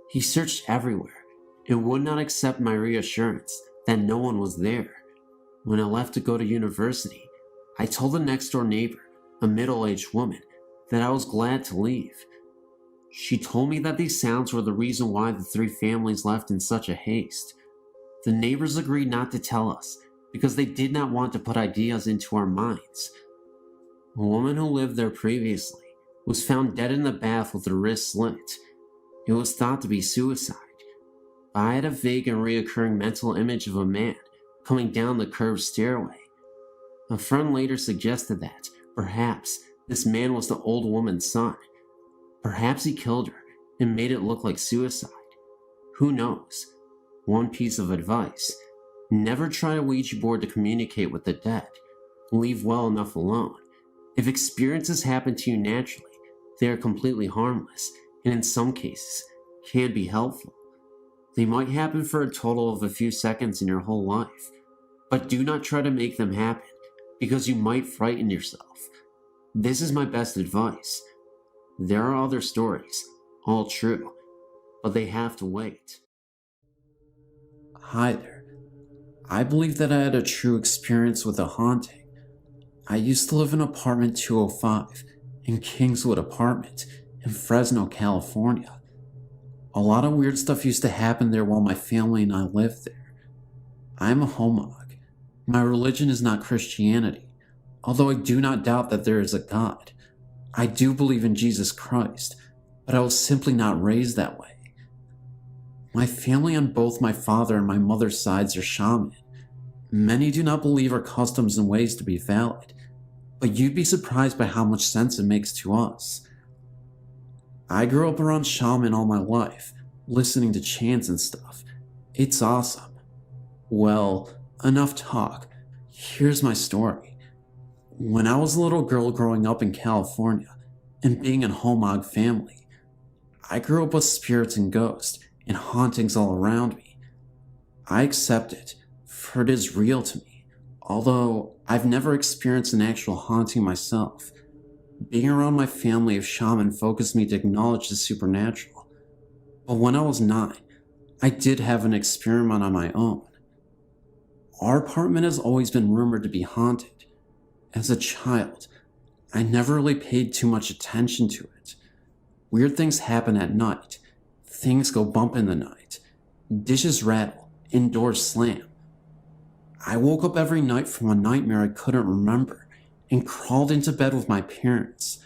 He searched everywhere, and would not accept my reassurance that no one was there. When I left to go to university, I told the next door neighbor, a middle-aged woman, that I was glad to leave. She told me that these sounds were the reason why the 3 families left in such a haste. The neighbors agreed not to tell us because they did not want to put ideas into our minds. A woman who lived there previously was found dead in the bath with her wrist slit. It was thought to be suicide. But I had a vague and reoccurring mental image of a man coming down the curved stairway. A friend later suggested that, perhaps, this man was the old woman's son. Perhaps he killed her and made it look like suicide. Who knows? One piece of advice: never try a Ouija board to communicate with the dead. Leave well enough alone. If experiences happen to you naturally, they are completely harmless, and in some cases, can be helpful. They might happen for a total of a few seconds in your whole life, but do not try to make them happen, because you might frighten yourself. This is my best advice. There are other stories, all true, but they have to wait. Hi there. I believe that I had a true experience with a haunting. I used to live in apartment 205 in Kingswood Apartment in Fresno, California. A lot of weird stuff used to happen there while my family and I lived there. I'm a homog. My religion is not Christianity, although I do not doubt that there is a God. I do believe in Jesus Christ, but I was simply not raised that way. My family on both my father and my mother's sides are shaman. Many do not believe our customs and ways to be valid, but you'd be surprised by how much sense it makes to us.
I grew up around shaman all my life, listening to chants and stuff. It's awesome. Well, enough talk. Here's my story. When I was a little girl growing up in California and being in Homog family, I grew up with spirits and ghosts and hauntings all around me. I accept it, for it is real to me, although I've never experienced an actual haunting myself. Being around my family of shaman focused me to acknowledge the supernatural. But when I was 9, I did have an experiment on my own. Our apartment has always been rumored to be haunted. As a child, I never really paid too much attention to it. Weird things happen at night. Things go bump in the night. Dishes rattle. Indoors slam. I woke up every night from a nightmare I couldn't remember and crawled into bed with my parents.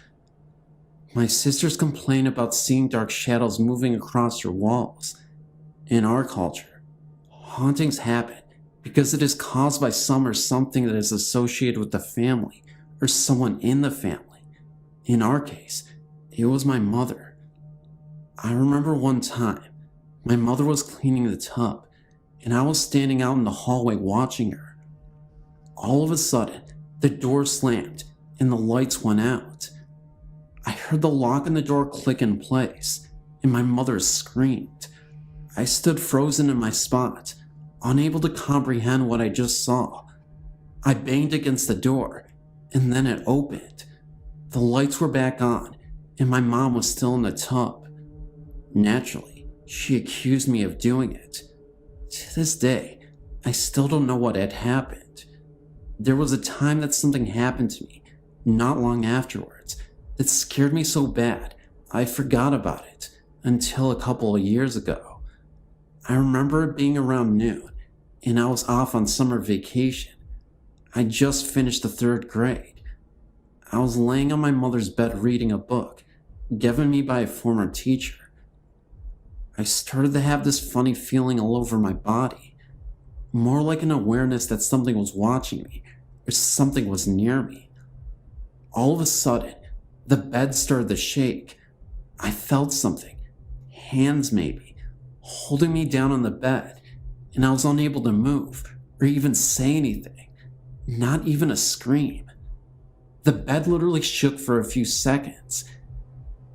My sisters complain about seeing dark shadows moving across your walls. In our culture, hauntings happen because it is caused by some or something that is associated with the family or someone in the family. In our case, it was my mother. I remember one time, my mother was cleaning the tub, and I was standing out in the hallway watching her. All of a sudden, the door slammed and the lights went out. I heard the lock on the door click in place, and my mother screamed. I stood frozen in my spot, unable to comprehend what I just saw. I banged against the door, and then it opened. The lights were back on, and my mom was still in the tub. Naturally, she accused me of doing it. To this day, I still don't know what had happened. There was a time that something happened to me, not long afterwards, that scared me so bad I forgot about it until a couple of years ago. I remember it being around noon, and I was off on summer vacation. I just finished the 3rd grade. I was laying on my mother's bed reading a book, given me by a former teacher. I started to have this funny feeling all over my body, more like an awareness that something was watching me, or something was near me. All of a sudden, the bed started to shake. I felt something, hands maybe, holding me down on the bed, and I was unable to move or even say anything, not even a scream. The bed literally shook for a few seconds.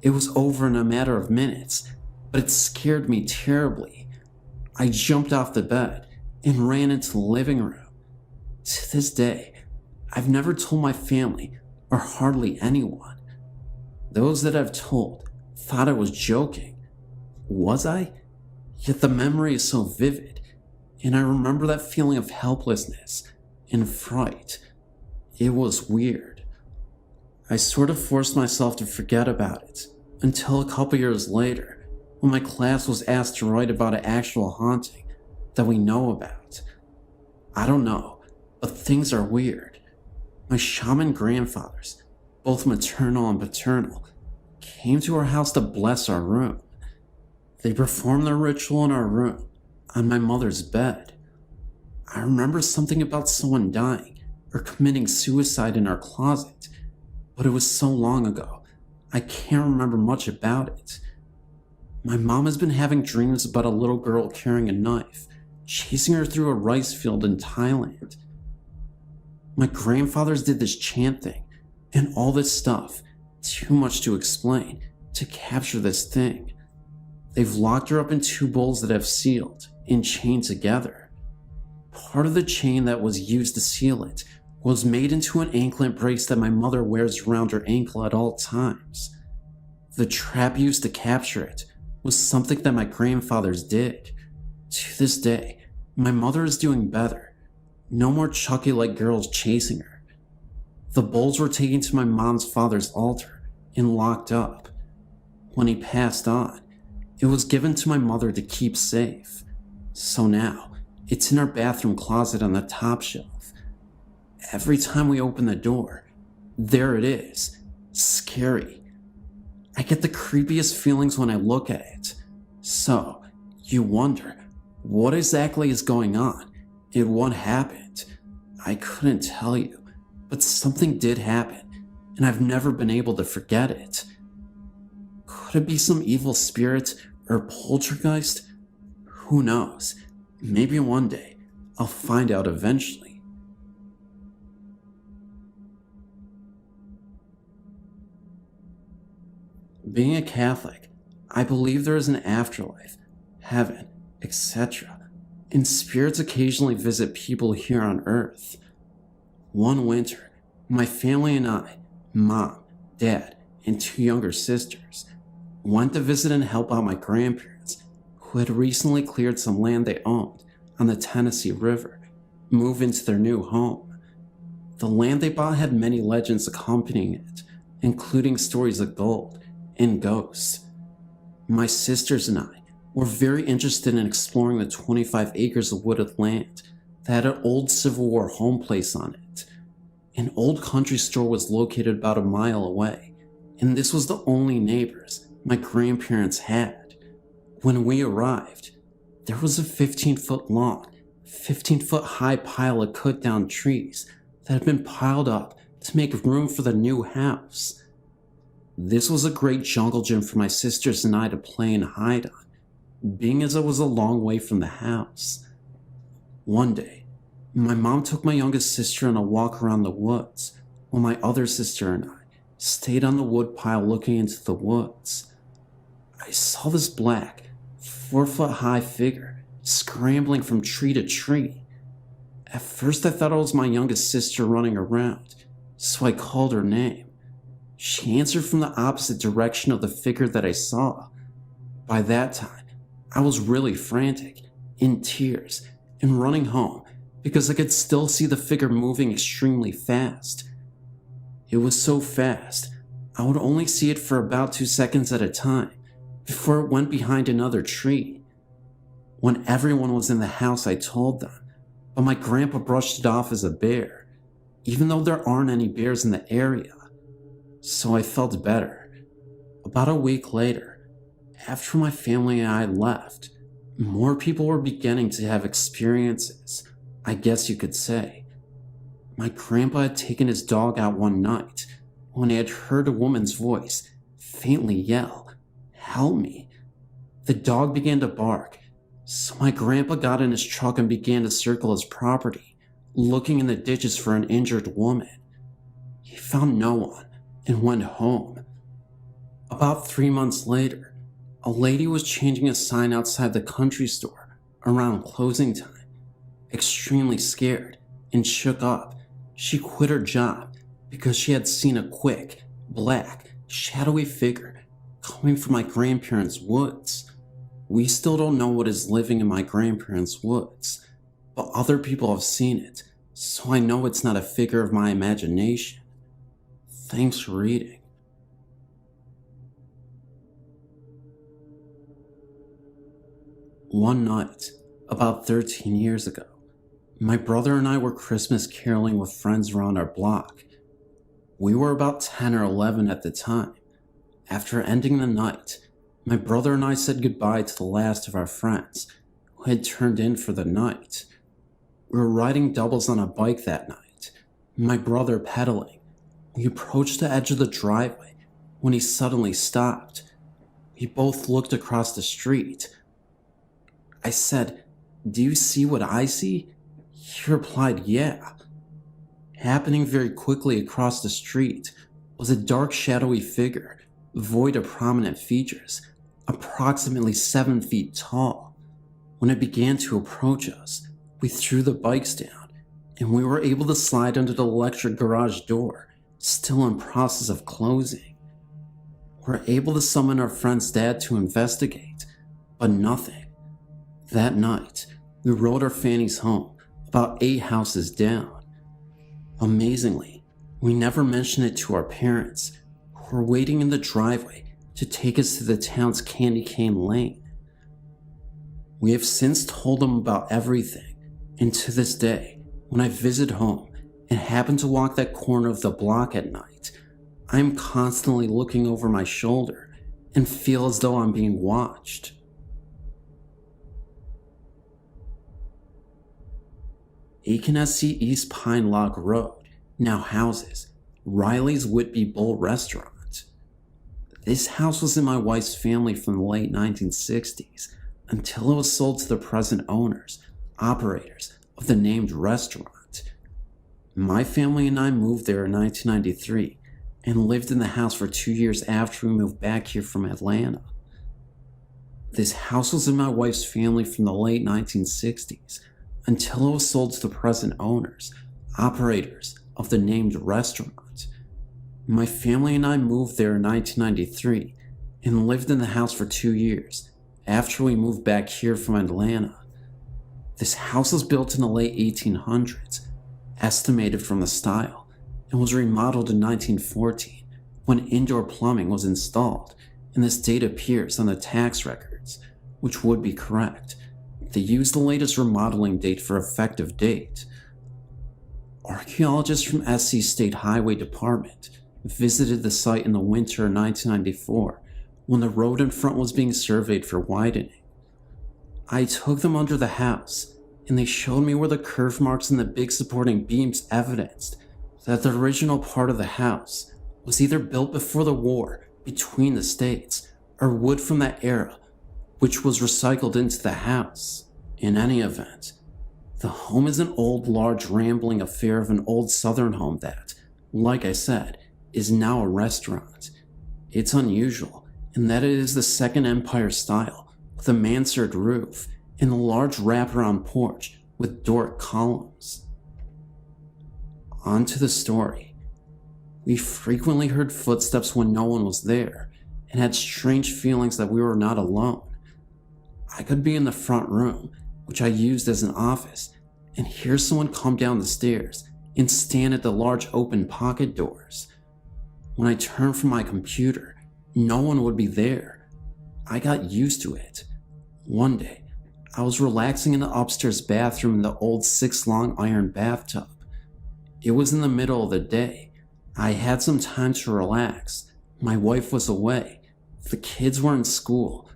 It was over in a matter of minutes, but it scared me terribly. I jumped off the bed and ran into the living room. To this day, I've never told my family or hardly anyone. Those that I've told thought I was joking. Was I? Yet the memory is so vivid, and I remember that feeling of helplessness and fright. It was weird. I sort of forced myself to forget about it until a couple years later, when my class was asked to write about an actual haunting that we know about. I don't know, but things are weird. My shaman grandfathers, both maternal and paternal, came to our house to bless our room. They performed their ritual in our room, on my mother's bed. I remember something about someone dying or committing suicide in our closet, but it was so long ago, I can't remember much about it. My mom has been having dreams about a little girl carrying a knife, chasing her through a rice field in Thailand. My grandfathers did this chant thing, and all this stuff, too much to explain, to capture this thing. They've locked her up in 2 bowls that have sealed and chained together. Part of the chain that was used to seal it was made into an anklet brace that my mother wears around her ankle at all times. The trap used to capture it was something that my grandfathers did. To this day, my mother is doing better. No more Chucky-like girls chasing her. The bowls were taken to my mom's father's altar and locked up. When he passed on, it was given to my mother to keep safe. So now, it's in our bathroom closet on the top shelf. Every time we open the door, there it is. Scary. I get the creepiest feelings when I look at it. So, you wonder, what exactly is going on? And what happened? I couldn't tell you, but something did happen, and I've never been able to forget it. Could it be some evil spirit or poltergeist? Who knows? Maybe one day I'll find out eventually. Being a Catholic, I believe there is an afterlife, heaven, etc., and spirits occasionally visit people here on Earth. One winter, my family and I, mom, dad, and 2 younger sisters, went to visit and help out my grandparents, who had recently cleared some land they owned on the Tennessee River, move into their new home. The land they bought had many legends accompanying it, including stories of gold and ghosts. My sisters and I were very interested in exploring the 25 acres of wooded land that had an old Civil War home place on it. An old country store was located about a mile away, and this was the only neighbors my grandparents had. When we arrived, there was a 15-foot long, 15-foot high pile of cut down trees that had been piled up to make room for the new house. This was a great jungle gym for my sisters and I to play and hide on, being as it was a long way from the house. One day, my mom took my youngest sister on a walk around the woods, while my other sister and I stayed on the wood pile looking into the woods. I saw this black, 4-foot high figure scrambling from tree to tree. At first I thought it was my youngest sister running around, so I called her name. She answered from the opposite direction of the figure that I saw. By that time, I was really frantic, in tears, and running home because I could still see the figure moving extremely fast. It was so fast, I would only see it for about 2 seconds at a time before it went behind another tree. When everyone was in the house, I told them, but my grandpa brushed it off as a bear, even though there aren't any bears in the area. So I felt better. About a week later, after my family and I left, more people were beginning to have experiences, I guess you could say. My grandpa had taken his dog out one night when he had heard a woman's voice faintly yell, "Help me." The dog began to bark, so my grandpa got in his truck and began to circle his property, looking in the ditches for an injured woman. He found no one and went home. About 3 months later, a lady was changing a sign outside the country store around closing time. Extremely scared and shook up, she quit her job because she had seen a quick, black, shadowy figure coming from my grandparents' woods. We still don't know what is living in my grandparents' woods, but other people have seen it, so I know it's not a figure of my imagination. Thanks for reading. One night, about 13 years ago, my brother and I were Christmas caroling with friends around our block. We were about 10 or 11 at the time. After ending the night, my brother and I said goodbye to the last of our friends who had turned in for the night. We were riding doubles on a bike that night, my brother pedaling. We approached the edge of the driveway when he suddenly stopped. We both looked across the street. I said, "Do you see what I see?" He replied, "Yeah." Happening very quickly across the street was a dark shadowy figure, void of prominent features, approximately 7 feet tall. When it began to approach us, we threw the bikes down, and we were able to slide under the electric garage door, still in process of closing. We were able to summon our friend's dad to investigate, but nothing. That night, we rode our fannies home, about 8 houses down. Amazingly, we never mentioned it to our parents, who were waiting in the driveway to take us to the town's candy cane lane. We have since told them about everything, and to this day, when I visit home and happen to walk that corner of the block at night, I am constantly looking over my shoulder and feel as though I'm being watched. Akenesi East Pine Log Road now houses Riley's Whitby Bull Restaurant. This house was in my wife's family from the late 1960s until it was sold to the present owners, operators of the named restaurant. My family and I moved there in 1993 and lived in the house for 2 years after we moved back here from Atlanta. This house was in my wife's family from the late 1960s until it was sold to the present owners, operators of the named restaurant. My family and I moved there in 1993 and lived in the house for 2 years after we moved back here from Atlanta. This house was built in the late 1800s, estimated from the style, and was remodeled in 1914 when indoor plumbing was installed, and this date appears on the tax records, which would be correct. They used the latest remodeling date for effective date. Archaeologists from SC State Highway Department visited the site in the winter of 1994 when the road in front was being surveyed for widening. I took them under the house, and they showed me where the curve marks in the big supporting beams evidenced that the original part of the house was either built before the war between the states or wood from that era, which was recycled into the house. In any event, the home is an old, large, rambling affair of an old southern home that, like I said, is now a restaurant. It's unusual in that it is the Second Empire style, with a mansard roof and a large wraparound porch with Doric columns. On to the story. We frequently heard footsteps when no one was there, and had strange feelings that we were not alone. I could be in the front room, which I used as an office, and hear someone come down the stairs and stand at the large open pocket doors. When I turned from my computer, no one would be there. I got used to it. One day, I was relaxing in the upstairs bathroom in the old 6-long iron bathtub. It was in the middle of the day. I had some time to relax. My wife was away. The kids were in school.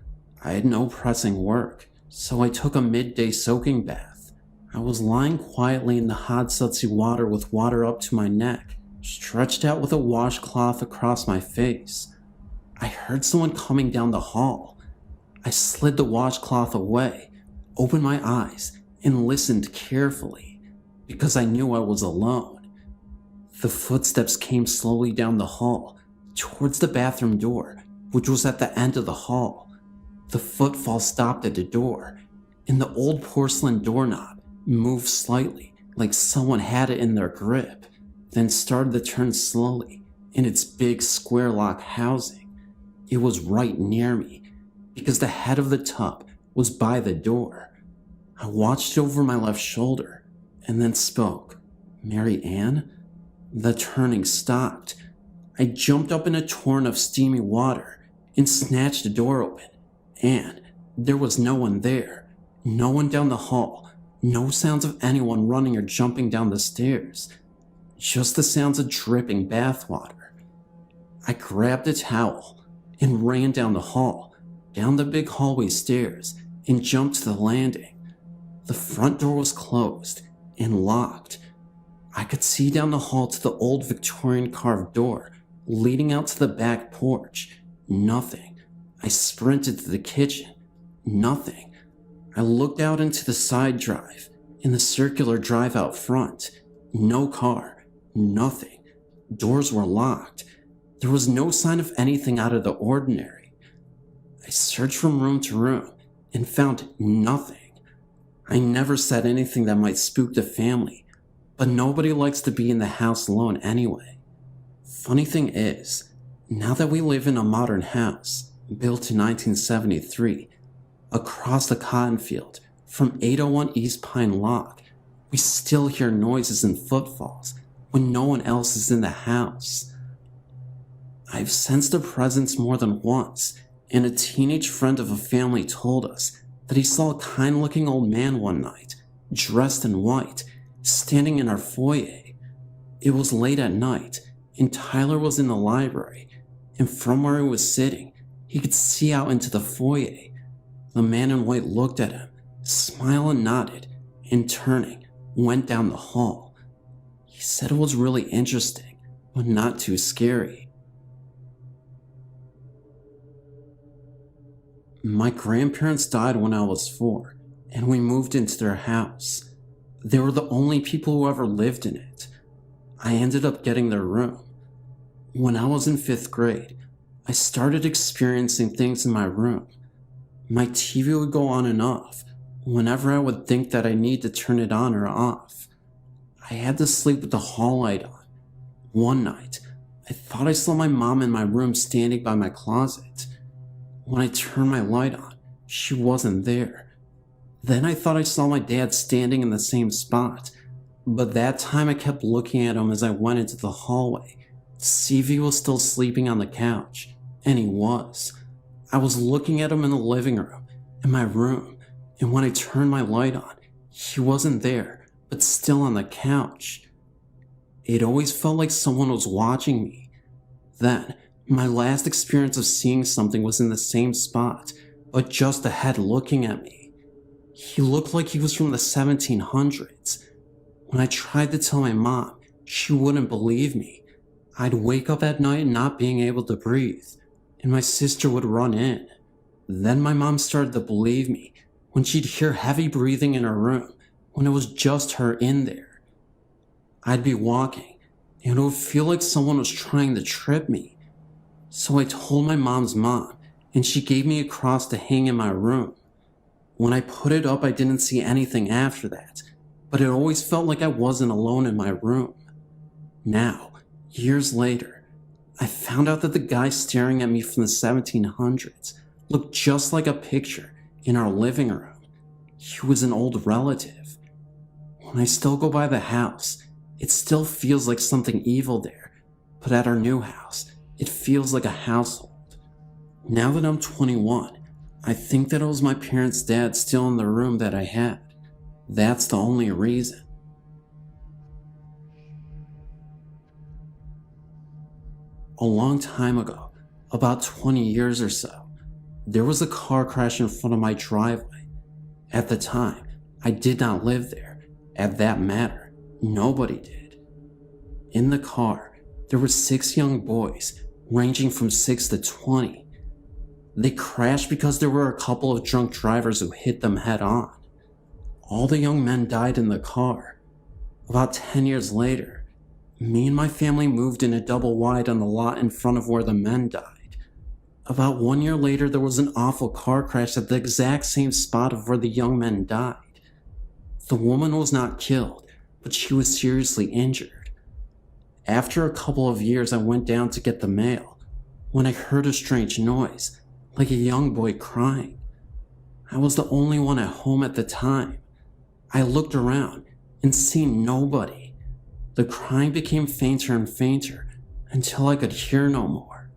I had no pressing work, so I took a midday soaking bath. I was lying quietly in the hot, sudsy water with water up to my neck, stretched out with a washcloth across my face. I heard someone coming down the hall. I slid the washcloth away, opened my eyes, and listened carefully, because I knew I was alone. The footsteps came slowly down the hall, towards the bathroom door, which was at the end of the hall. The footfall stopped at the door, and the old porcelain doorknob moved slightly, like someone had it in their grip, then started to turn slowly in its big square lock housing. It was right near me, because the head of the tub was by the door. I watched over my left shoulder, and then spoke. "Mary Ann?" The turning stopped. I jumped up in a torrent of steamy water and snatched the door open, and there was no one there. No one down the hall. No sounds of anyone running or jumping down the stairs. Just the sounds of dripping bathwater. I grabbed a towel and ran down the hall, down the big hallway stairs, and jumped to the landing. The front door was closed and locked. I could see down the hall to the old Victorian carved door leading out to the back porch. Nothing. I sprinted to the kitchen. Nothing. I looked out into the side drive, in the circular drive out front. No car. Nothing. Doors were locked. There was no sign of anything out of the ordinary. I searched from room to room and found nothing. I never said anything that might spook the family, but nobody likes to be in the house alone anyway. Funny thing is, now that we live in a modern house, built in 1973, across the cotton field from 801 East Pine Lock, we still hear noises and footfalls when no one else is in the house. I've sensed a presence more than once, and a teenage friend of a family told us that he saw a kind-looking old man one night, dressed in white, standing in our foyer. It was late at night, and Tyler was in the library, and from where he was sitting, he could see out into the foyer. The man in white looked at him, smiled and nodded, and turning, went down the hall. He said it was really interesting, but not too scary. My grandparents died when I was 4, and we moved into their house. They were the only people who ever lived in it. I ended up getting their room. When I was in 5th grade, I started experiencing things in my room. My TV would go on and off whenever I would think that I need to turn it on or off. I had to sleep with the hall light on. One night, I thought I saw my mom in my room standing by my closet. When I turned my light on, she wasn't there. Then I thought I saw my dad standing in the same spot, but that time I kept looking at him as I went into the hallway to see if he was still sleeping on the couch, and he was. I was looking at him in the living room, in my room, and when I turned my light on, he wasn't there, but still on the couch. It always felt like someone was watching me. Then, my last experience of seeing something was in the same spot, but just ahead looking at me. He looked like he was from the 1700s. When I tried to tell my mom, she wouldn't believe me. I'd wake up at night not being able to breathe, and my sister would run in. Then my mom started to believe me when she'd hear heavy breathing in her room when it was just her in there. I'd be walking, and it would feel like someone was trying to trip me. So I told my mom's mom, and she gave me a cross to hang in my room. When I put it up, I didn't see anything after that, but it always felt like I wasn't alone in my room. Now, years later, I found out that the guy staring at me from the 1700s looked just like a picture in our living room. He was an old relative. When I still go by the house, it still feels like something evil there, but at our new house, it feels like a household. Now that I'm 21, I think that it was my parents' dad still in the room that I had. That's the only reason. A long time ago, about 20 years or so, there was a car crash in front of my driveway. At the time, I did not live there. At that matter, nobody did. In the car, there were 6 young boys, ranging from 6 to 20. They crashed because there were a couple of drunk drivers who hit them head on. All the young men died in the car. About 10 years later, me and my family moved in a double wide on the lot in front of where the men died. About 1 year later, there was an awful car crash at the exact same spot of where the young men died. The woman was not killed, but she was seriously injured. After a couple of years, I went down to get the mail when I heard a strange noise, like a young boy crying. I was the only one at home at the time. I looked around and seen nobody. The crying became fainter and fainter until I could hear no more.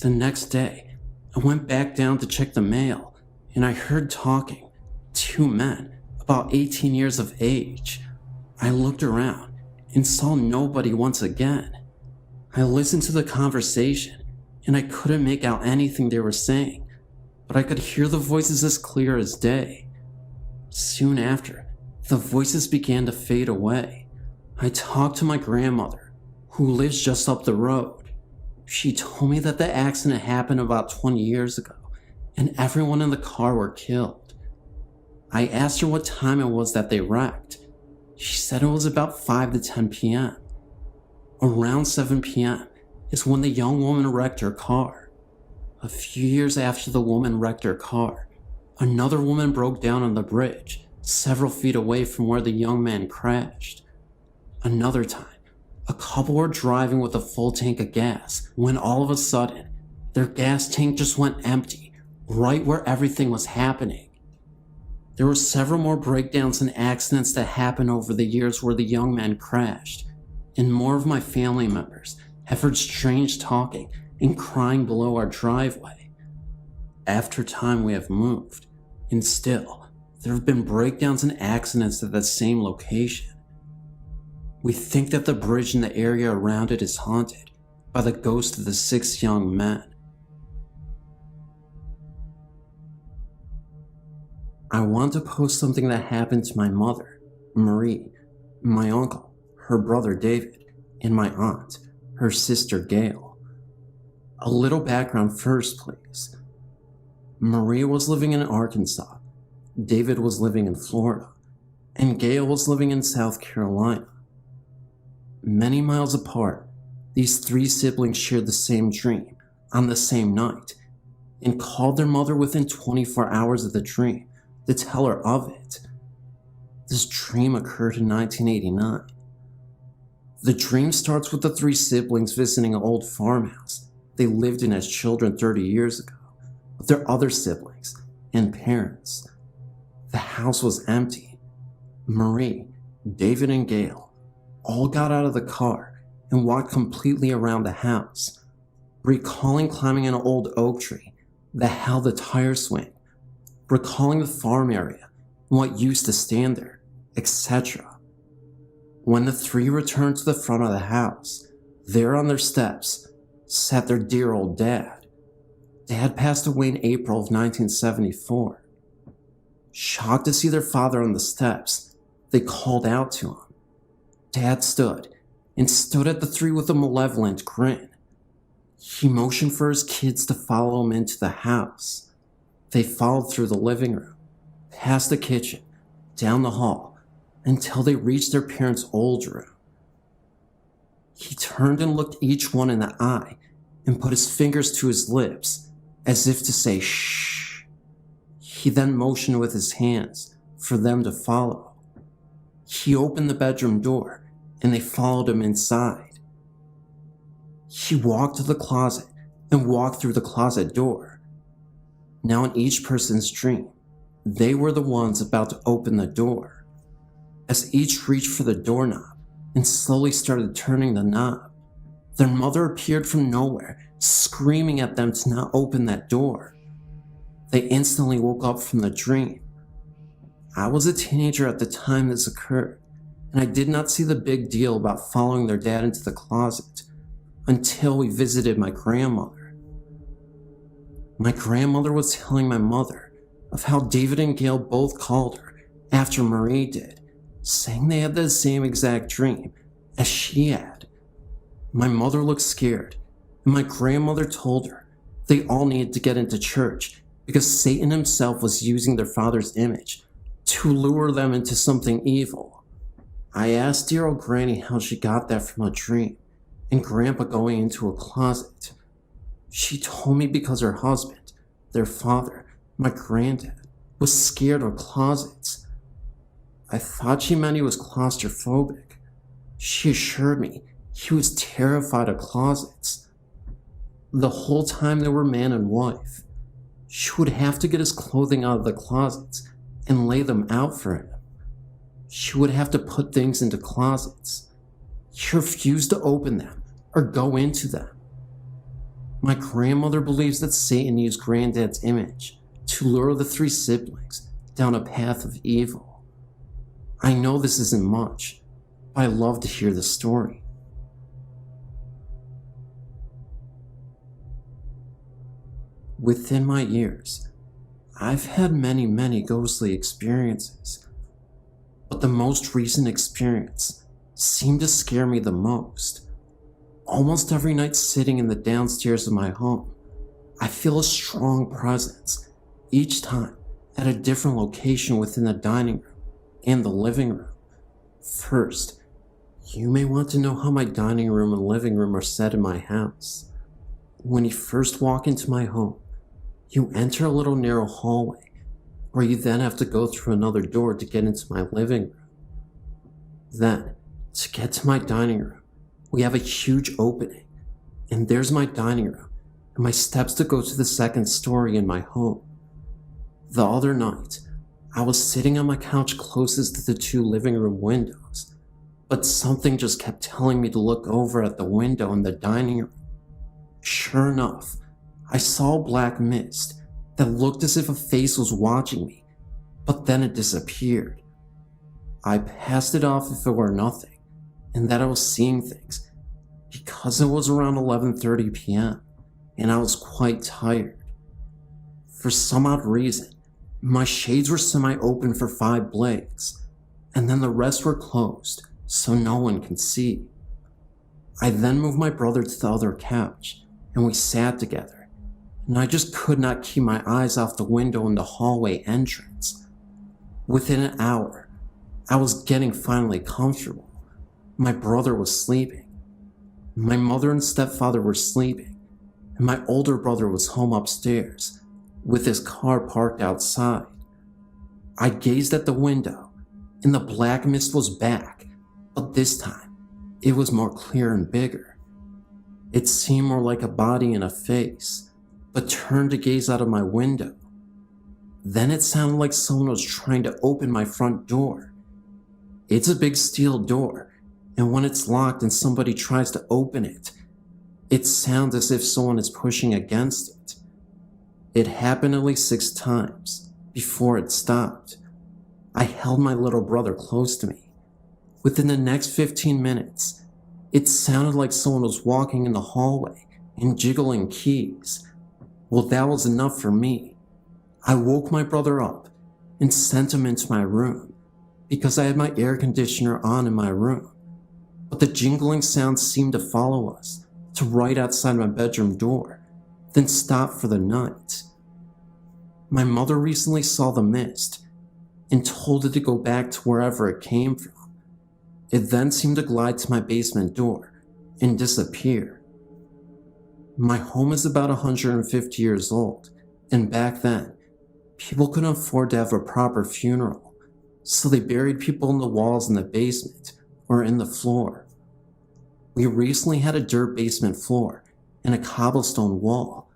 The next day, I went back down to check the mail, and I heard talking. 2 men, about 18 years of age. I looked around and saw nobody once again. I listened to the conversation, and I couldn't make out anything they were saying, but I could hear the voices as clear as day. Soon after, the voices began to fade away. I talked to my grandmother, who lives just up the road. She told me that the accident happened about 20 years ago, and everyone in the car were killed. I asked her what time it was that they wrecked. She said it was about 5 to 10 p.m. Around 7 p.m. is when the young woman wrecked her car. A few years after the woman wrecked her car, another woman broke down on the bridge, several feet away from where the young man crashed. Another time, a couple were driving with a full tank of gas when all of a sudden, their gas tank just went empty, right where everything was happening. There were several more breakdowns and accidents that happened over the years where the young man crashed, and more of my family members have heard strange talking and crying below our driveway. After time, we have moved, and still, there have been breakdowns and accidents at that same location. We think that the bridge and the area around it is haunted by the ghost of the 6 young men. I want to post something that happened to my mother, Marie, my uncle, her brother David, and my aunt, her sister Gail. A little background first, please. Maria was living in Arkansas, David was living in Florida, and Gail was living in South Carolina. Many miles apart, these three siblings shared the same dream on the same night and called their mother within 24 hours of the dream to tell her of it. This dream occurred in 1989. The dream starts with the three siblings visiting an old farmhouse they lived in as children 30 years ago with their other siblings and parents. The house was empty. Marie, David, and Gail all got out of the car and walked completely around the house, recalling climbing an old oak tree that held the tire swing, recalling the farm area and what used to stand there, etc. When the three returned to the front of the house, there on their steps sat their dear old dad. Dad passed away in April of 1974. Shocked to see their father on the steps, they called out to him. Dad stood at the three with a malevolent grin. He motioned for his kids to follow him into the house. They followed through the living room, past the kitchen, down the hall, until they reached their parents' old room. He turned and looked each one in the eye and put his fingers to his lips as if to say shh. He then motioned with his hands for them to follow. He opened the bedroom door and they followed him inside. He walked to the closet and walked through the closet door. Now in each person's dream, they were the ones about to open the door. As each reached for the doorknob and slowly started turning the knob, their mother appeared from nowhere, screaming at them to not open that door. They instantly woke up from the dream. I was a teenager at the time this occurred, and I did not see the big deal about following their dad into the closet until we visited my grandmother. My grandmother was telling my mother of how David and Gail both called her after Marie did, saying they had the same exact dream as she had. My mother looked scared, and my grandmother told her they all needed to get into church because Satan himself was using their father's image to lure them into something evil. I asked dear old Granny how she got that from a dream and Grandpa going into a closet. She told me because her husband, their father, my granddad, was scared of closets. I thought she meant he was claustrophobic. She assured me he was terrified of closets. The whole time they were man and wife, she would have to get his clothing out of the closets and lay them out for him. She would have to put things into closets. He refused to open them or go into them. My grandmother believes that Satan used Granddad's image to lure the three siblings down a path of evil. I know this isn't much, but I love to hear the story. Within my years, I've had many ghostly experiences, but the most recent experience seemed to scare me the most. Almost every night sitting in the downstairs of my home, I feel a strong presence, each time at a different location within the dining room and the living room. First, you may want to know how my dining room and living room are set in my house. When you first walk into my home, you enter a little narrow hallway, where you then have to go through another door to get into my living room. Then, to get to my dining room, we have a huge opening, and there's my dining room and my steps to go to the second story in my home. The other night, I was sitting on my couch closest to the two living room windows, but something just kept telling me to look over at the window in the dining room. Sure enough, I saw a black mist that looked as if a face was watching me, but then it disappeared. I passed it off if it were nothing, and that I was seeing things, because it was around 11:30 p.m., and I was quite tired. For some odd reason, my shades were semi-open for 5 blades, and then the rest were closed, so no one can see. I then moved my brother to the other couch, and we sat together,
and I just could not keep my eyes off the window in the hallway entrance. Within an hour, I was getting finally comfortable. My brother was sleeping. My mother and stepfather were sleeping, and my older brother was home upstairs, with his car parked outside. I gazed at the window, and the black mist was back, but this time, it was more clear and bigger. It seemed more like a body and a face, but turned to gaze out of my window. Then it sounded like someone was trying to open my front door. It's a big steel door, and when it's locked and somebody tries to open it, it sounds as if someone is pushing against it. It happened at least 6 times before it stopped. I held my little brother close to me. Within the next 15 minutes, it sounded like someone was walking in the hallway and jiggling keys. Well, that was enough for me. I woke my brother up and sent him into my room because I had my air conditioner on in my room. But the jingling sound seemed to follow us to right outside my bedroom door, then stop for the night. My mother recently saw the mist and told it to go back to wherever it came from. It then seemed to glide to my basement door and disappear. My home is about 150 years old, and back then, people couldn't afford to have a proper funeral, so they buried people in the walls in the basement or in the floor. We recently had a dirt basement floor and a cobblestone wall,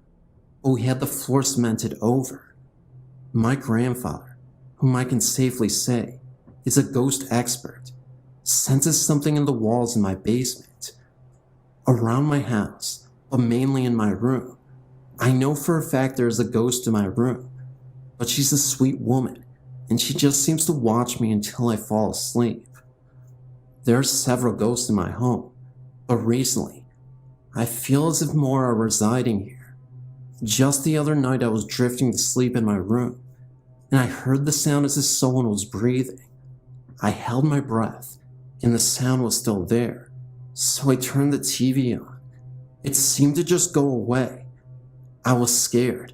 but we had the floor cemented over. My grandfather, whom I can safely say is a ghost expert, senses something in the walls in my basement. Around my house, but mainly in my room, I know for a fact there is a ghost in my room, but she's a sweet woman, and she just seems to watch me until I fall asleep. There are several ghosts in my home, but recently, I feel as if more are residing here. Just the other night I was drifting to sleep in my room, and I heard the sound as if someone was breathing. I held my breath, and the sound was still there, so I turned the TV on. It seemed to just go away. I was scared,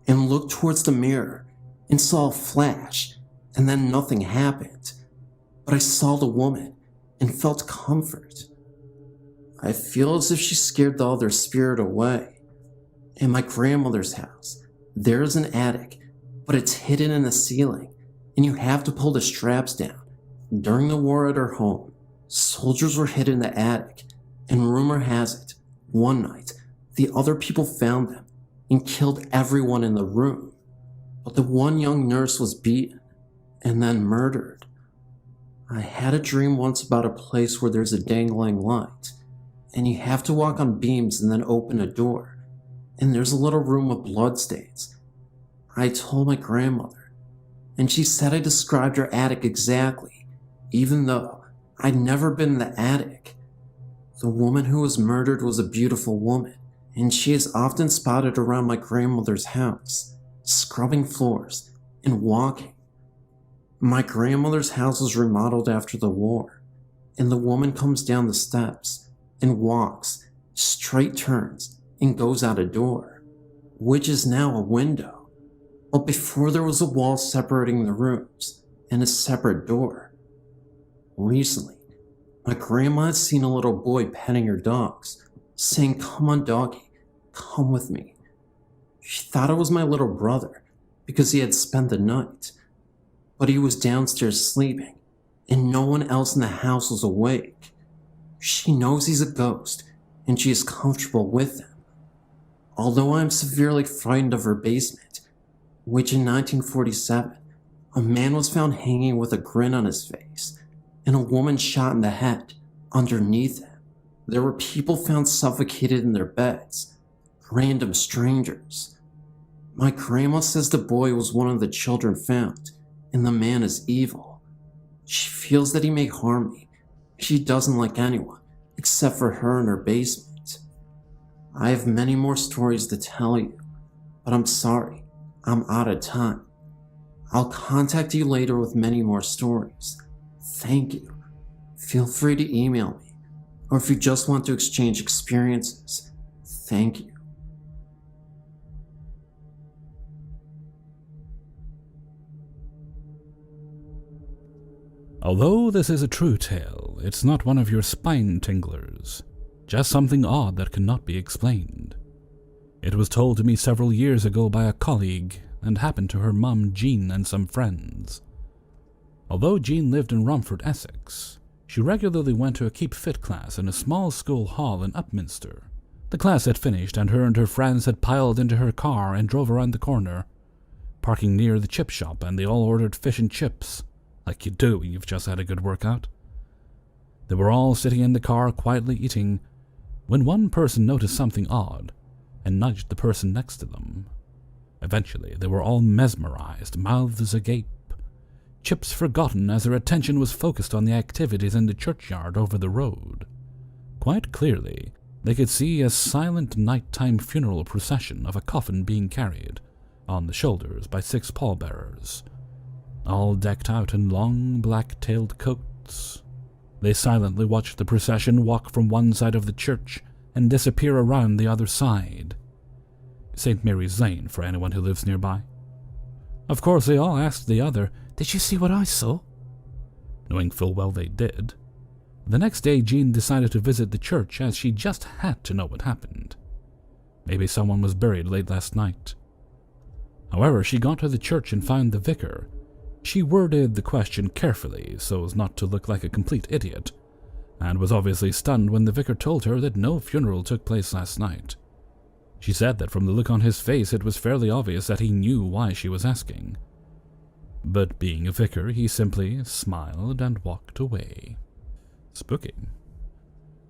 and looked towards the mirror, and saw a flash, and then nothing happened. But I saw the woman, and felt comfort. I feel as if she scared the other spirit away. In my grandmother's house, there is an attic, but it's hidden in the ceiling, and you have to pull the straps down. During the war at her home, soldiers were hid in the attic, and rumor has it, one night, the other people found them and killed everyone in the room. But the one young nurse was beaten and then murdered. I had a dream once about a place where there's a dangling light, and you have to walk on beams and then open a door, and there's a little room with bloodstains. I told my grandmother, and she said I described her attic exactly, even though I'd never been in the attic. The woman who was murdered was a beautiful woman, and she is often spotted around my grandmother's house, scrubbing floors and walking. My grandmother's house was remodeled after the war, and the woman comes down the steps and walks, straight turns, and goes out a door, which is now a window. But before there was a wall separating the rooms and a separate door. Recently, my grandma had seen a little boy petting her dogs, saying, "Come on, doggy, come with me." She thought it was my little brother because he had spent the night, but he was downstairs sleeping, and no one else in the house was awake. She knows he's a ghost, and she is comfortable with him. Although I am severely frightened of her basement, which in 1947, a man was found hanging with a grin on his face, and a woman shot in the head underneath him. There were people found suffocated in their beds, random strangers. My grandma says the boy was one of the children found, and the man is evil. She feels that he may harm me. She doesn't like anyone, except for her in her basement. I have many more stories to tell you, but I'm sorry, I'm out of time. I'll contact you later with many more stories. Thank you. Feel free to email me, or if you just want to exchange experiences, thank you.
Although this is a true tale, it's not one of your spine tinglers, just something odd that cannot be explained. It was told to me several years ago by a colleague and happened to her mum Jean and some friends. Although Jean lived in Romford, Essex, she regularly went to a Keep Fit class in a small school hall in Upminster. The class had finished and her friends had piled into her car and drove around the corner, parking near the chip shop, and they all ordered fish and chips, like you do when you've just had a good workout. They were all sitting in the car quietly eating when one person noticed something odd and nudged the person next to them. Eventually, they were all mesmerized, mouths agape, chips forgotten as their attention was focused on the activities in the churchyard over the road. Quite clearly, they could see a silent nighttime funeral procession of a coffin being carried on the shoulders by 6 pallbearers, all decked out in long black-tailed coats. They silently watched the procession walk from one side of the church and disappear around the other side. St. Mary's Lane for anyone who lives nearby. Of course, they all asked the other, "Did you see what I saw?" Knowing full well they did. The next day, Jean decided to visit the church as she just had to know what happened. Maybe someone was buried late last night. However, she got to the church and found the vicar. She worded the question carefully so as not to look like a complete idiot, and was obviously stunned when the vicar told her that no funeral took place last night. She said that from the look on his face it was fairly obvious that he knew why she was asking. But being a vicar, he simply smiled and walked away. Spooky.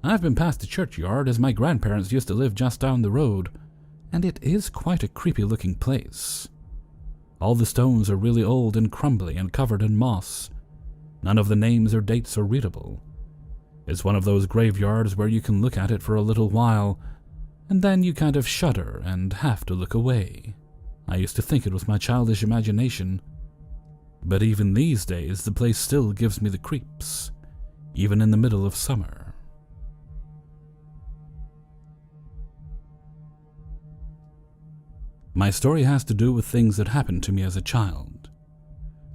I've been past the churchyard as my grandparents used to live just down the road, and it is quite a creepy-looking place. All the stones are really old and crumbly and covered in moss. None of the names or dates are readable. It's one of those graveyards where you can look at it for a little while, and then you kind of shudder and have to look away. I used to think it was my childish imagination, but even these days the place still gives me the creeps, even in the middle of summer. My story has to do with things that happened to me as a child.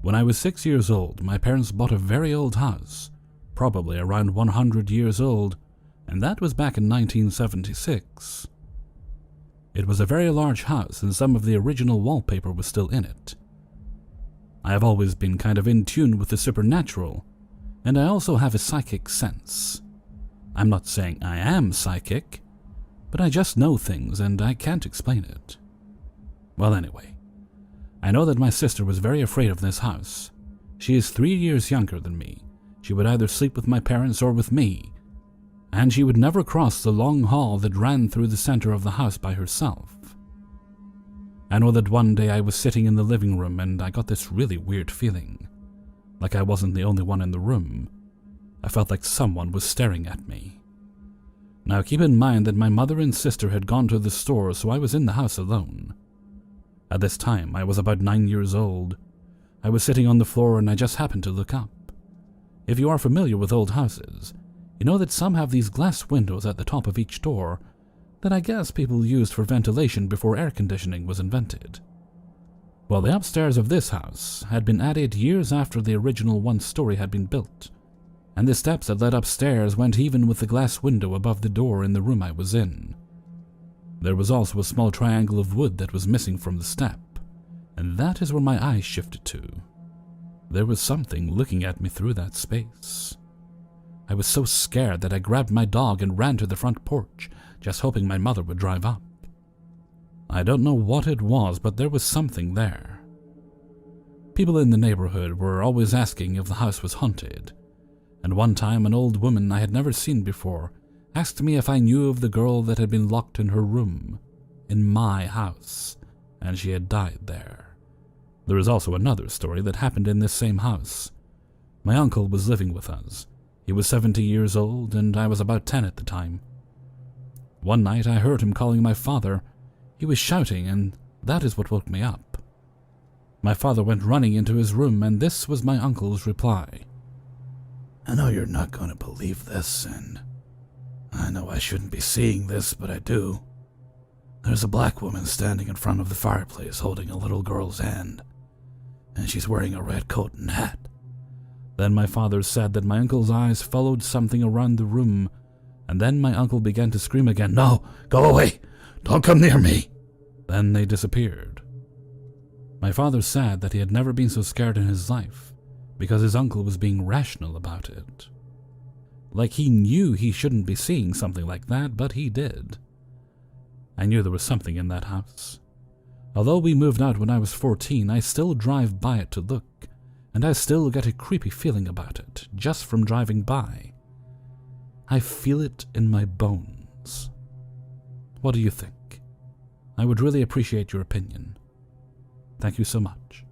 When I was 6 years old, my parents bought a very old house, probably around 100 years old, and that was back in 1976. It was a very large house and some of the original wallpaper was still in it. I have always been kind of in tune with the supernatural, and I also have a psychic sense. I'm not saying I am psychic, but I just know things and I can't explain it. Well, anyway, I know that my sister was very afraid of this house. She is 3 years younger than me. She would either sleep with my parents or with me, and she would never cross the long hall that ran through the center of the house by herself. I know that one day I was sitting in the living room and I got this really weird feeling, like I wasn't the only one in the room. I felt like someone was staring at me. Now keep in mind that my mother and sister had gone to the store, so I was in the house alone. At this time, I was about 9 years old. I was sitting on the floor and I just happened to look up. If you are familiar with old houses, you know that some have these glass windows at the top of each door that I guess people used for ventilation before air conditioning was invented. Well, the upstairs of this house had been added years after the original one-story had been built, and the steps that led upstairs went even with the glass window above the door in the room I was in. There was also a small triangle of wood that was missing from the step, and that is where my eyes shifted to. There was something looking at me through that space. I was so scared that I grabbed my dog and ran to the front porch, just hoping my mother would drive up. I don't know what it was, but there was something there. People in the neighborhood were always asking if the house was haunted, and one time an old woman I had never seen before asked me if I knew of the girl that had been locked in her room, in my house, and she had died there. There is also another story that happened in this same house. My uncle was living with us. He was 70 years old, and I was about 10 at the time. One night I heard him calling my father. He was shouting, and that is what woke me up. My father went running into his room, and this was my uncle's reply. "I know you're not going to believe this, and I know I shouldn't be seeing this, but I do. There's a black woman standing in front of the fireplace holding a little girl's hand, and she's wearing a red coat and hat. Then my father said that my uncle's eyes followed something around the room, and then my uncle began to scream again, "No, go away! Don't come near me!" Then they disappeared. My father said that he had never been so scared in his life, because his uncle was being rational about it. Like he knew he shouldn't be seeing something like that, but he did. I knew there was something in that house. Although we moved out when I was 14, I still drive by it to look, and I still get a creepy feeling about it, just from driving by. I feel it in my bones. What do you think? I would really appreciate your opinion. Thank you so much.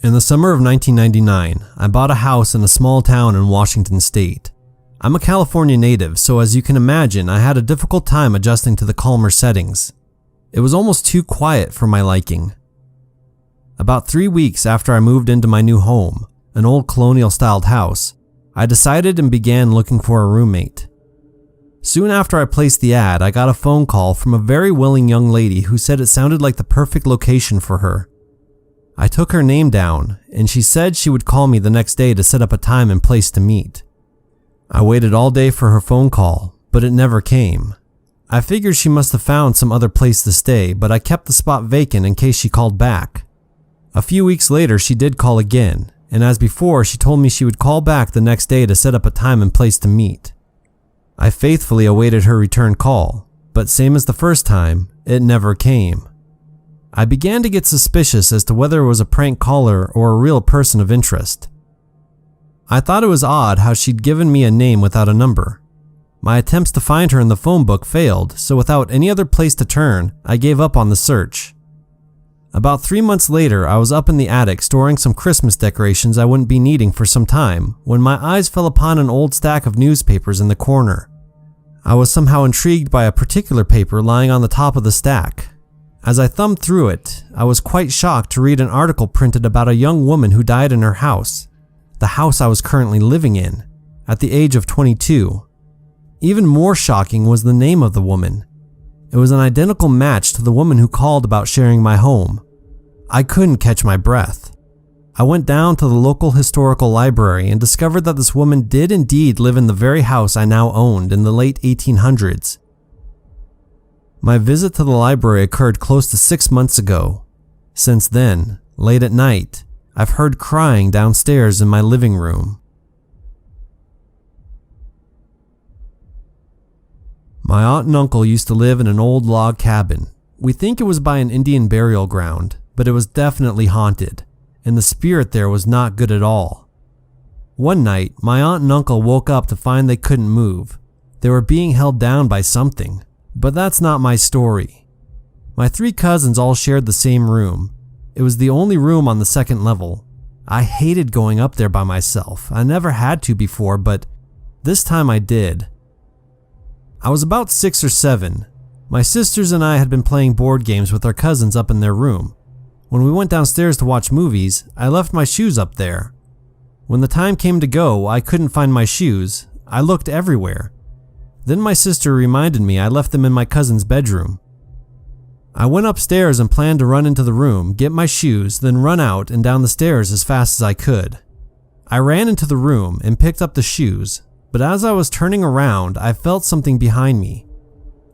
In the summer of 1999, I bought a house in a small town in Washington state. I'm a California native, so as you can imagine, I had a difficult time adjusting to the calmer settings. It was almost too quiet for my liking. About 3 weeks after I moved into my new home, an old colonial-styled house, I decided and began looking for a roommate. Soon after I placed the ad, I got a phone call from a very willing young lady who said it sounded like the perfect location for her. I took her name down, and she said she would call me the next day to set up a time and place to meet. I waited all day for her phone call, but it never came. I figured she must have found some other place to stay, but I kept the spot vacant in case she called back. A few weeks later, she did call again, and as before, she told me she would call back the next day to set up a time and place to meet. I faithfully awaited her return call, but same as the first time, it never came. I began to get suspicious as to whether it was a prank caller or a real person of interest. I thought it was odd how she'd given me a name without a number. My attempts to find her in the phone book failed, so without any other place to turn, I gave up on the search. About 3 months later, I was up in the attic storing some Christmas decorations I wouldn't be needing for some time when my eyes fell upon an old stack of newspapers in the corner. I was somehow intrigued by a particular paper lying on the top of the stack. As I thumbed through it, I was quite shocked to read an article printed about a young woman who died in her house, the house I was currently living in, at the age of 22. Even more shocking was the name of the woman. It was an identical match to the woman who called about sharing my home. I couldn't catch my breath. I went down to the local historical library and discovered that this woman did indeed live in the very house I now owned in the late 1800s. My visit to the library occurred close to 6 months ago. Since then, late at night, I've heard crying downstairs in my living room. My aunt and uncle used to live in an old log cabin. We think it was by an Indian burial ground, but it was definitely haunted, and the spirit there was not good at all. One night, my aunt and uncle woke up to find they couldn't move. They were being held down by something, but that's not my story. My 3 cousins all shared the same room. It was the only room on the 2nd level. I hated going up there by myself. I never had to before, but this time I did. I was about 6 or 7. My sisters and I had been playing board games with our cousins up in their room. When we went downstairs to watch movies, I left my shoes up there. When the time came to go, I couldn't find my shoes. I looked everywhere. Then my sister reminded me I left them in my cousin's bedroom. I went upstairs and planned to run into the room, get my shoes, then run out and down the stairs as fast as I could. I ran into the room and picked up the shoes, but as I was turning around, I felt something behind me.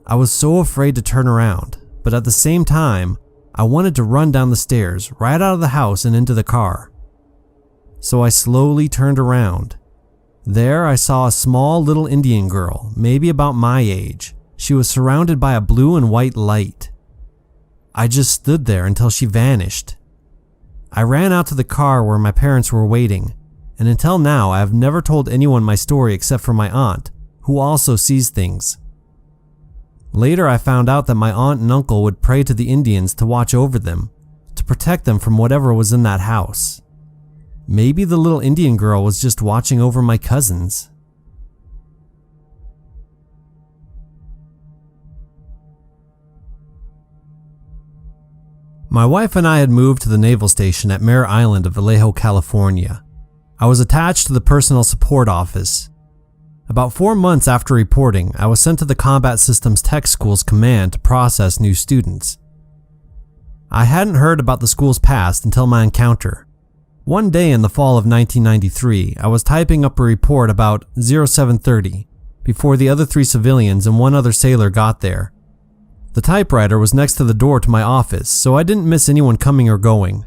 I was so afraid to turn around, but at the same time, I wanted to run down the stairs, right out of the house and into the car. So I slowly turned around. There I saw a small little Indian girl, maybe about my age. She was surrounded by a blue and white light. I just stood there until she vanished. I ran out to the car where my parents were waiting, and until now I have never told anyone my story except for my aunt, who also sees things. Later I found out that my aunt and uncle would pray to the Indians to watch over them, to protect them from whatever was in that house. Maybe the little Indian girl was just watching over my cousins. My wife and I had moved to the naval station at Mare Island of Vallejo, California. I was attached to the personnel support office. About 4 months after reporting, I was sent to the Combat Systems Tech School's command to process new students. I hadn't heard about the school's past until my encounter. One day in the fall of 1993, I was typing up a report about 0730 before the other 3 civilians and 1 other sailor got there. The typewriter was next to the door to my office, so I didn't miss anyone coming or going.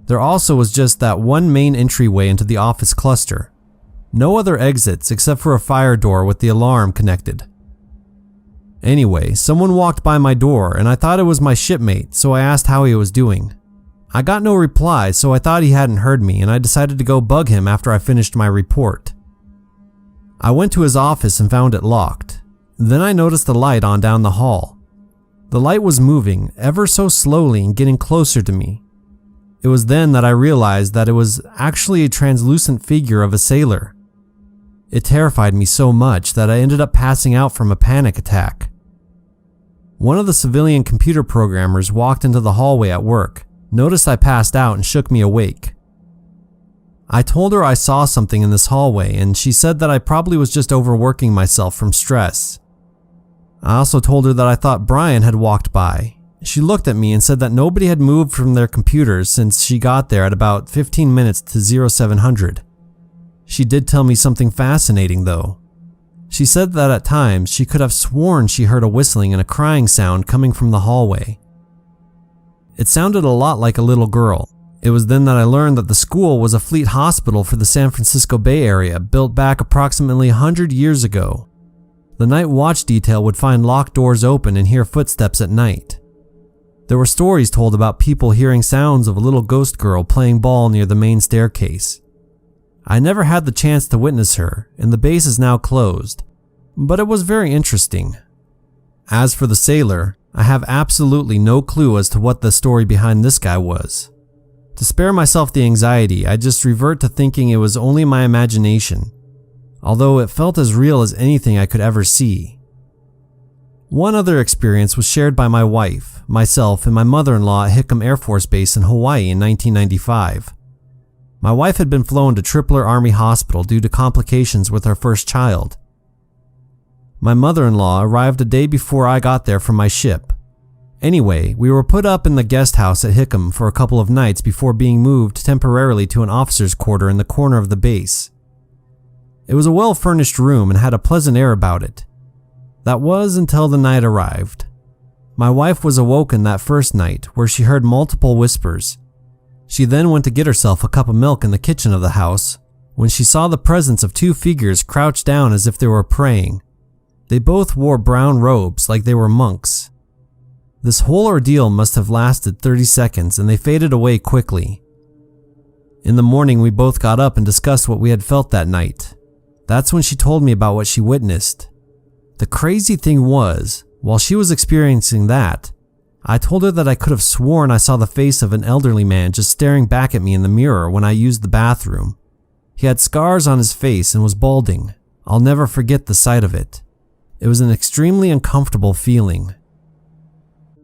There also was just that one main entryway into the office cluster. No other exits except for a fire door with the alarm connected. Anyway, someone walked by my door and I thought it was my shipmate, so I asked how he was doing. I got no reply, so I thought he hadn't heard me and I decided to go bug him after I finished my report. I went to his office and found it locked. Then I noticed the light on down the hall. The light was moving ever so slowly and getting closer to me. It was then that I realized that it was actually a translucent figure of a sailor. It terrified me so much that I ended up passing out from a panic attack. One of the civilian computer programmers walked into the hallway at work, noticed I passed out and shook me awake. I told her I saw something in this hallway and she said that I probably was just overworking myself from stress. I also told her that I thought Brian had walked by. She looked at me and said that nobody had moved from their computers since she got there at about 15 minutes to 0700. She did tell me something fascinating though. She said that at times she could have sworn she heard a whistling and a crying sound coming from the hallway. It sounded a lot like a little girl. It was then that I learned that the school was a fleet hospital for the San Francisco Bay Area built back approximately 100 years ago. The night watch detail would find locked doors open and hear footsteps at night. There were stories told about people hearing sounds of a little ghost girl playing ball near the main staircase. I never had the chance to witness her, and the base is now closed, but it was very interesting. As for the sailor, I have absolutely no clue as to what the story behind this guy was. To spare myself the anxiety, I just revert to thinking it was only my imagination, although it felt as real as anything I could ever see. One other experience was shared by my wife, myself, and my mother-in-law at Hickam Air Force Base in Hawaii in 1995. My wife had been flown to Tripler Army Hospital due to complications with her first child. My mother-in-law arrived a day before I got there from my ship. Anyway, we were put up in the guest house at Hickam for a couple of nights before being moved temporarily to an officer's quarter in the corner of the base. It was a well-furnished room and had a pleasant air about it. That was until the night arrived. My wife was awoken that first night where she heard multiple whispers. She then went to get herself a cup of milk in the kitchen of the house when she saw the presence of 2 figures crouched down as if they were praying. They both wore brown robes like they were monks. This whole ordeal must have lasted 30 seconds and they faded away quickly. In the morning we both got up and discussed what we had felt that night. That's when she told me about what she witnessed. The crazy thing was, while she was experiencing that, I told her that I could have sworn I saw the face of an elderly man just staring back at me in the mirror when I used the bathroom. He had scars on his face and was balding. I'll never forget the sight of it. It was an extremely uncomfortable feeling.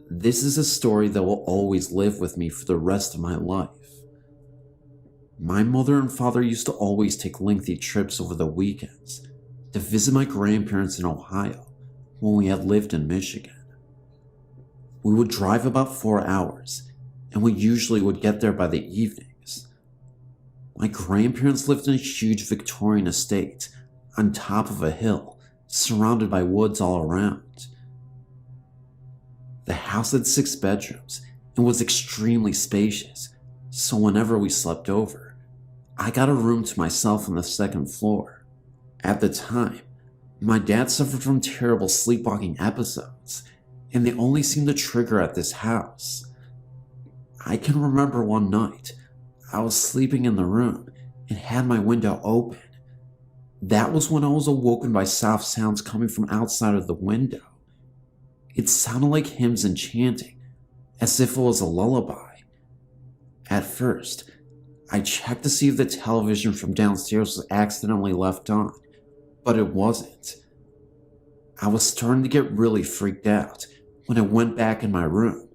This is a story that will always live with me for the rest of my life. My mother and father used to always take lengthy trips over the weekends to visit my grandparents in Ohio when we had lived in Michigan. We would drive about 4 hours, and we usually would get there by the evenings. My grandparents lived in a huge Victorian estate on top of a hill, surrounded by woods all around. The house had 6 bedrooms and was extremely spacious, so whenever we slept over, I got a room to myself on the 2nd floor. At the time, my dad suffered from terrible sleepwalking episodes, and they only seemed to trigger at this house. I can remember one night, I was sleeping in the room and had my window open. That was when I was awoken by soft sounds coming from outside of the window. It sounded like hymns and chanting, as if it was a lullaby. At first, I checked to see if the television from downstairs was accidentally left on, but it wasn't. I was starting to get really freaked out when I went back in my room,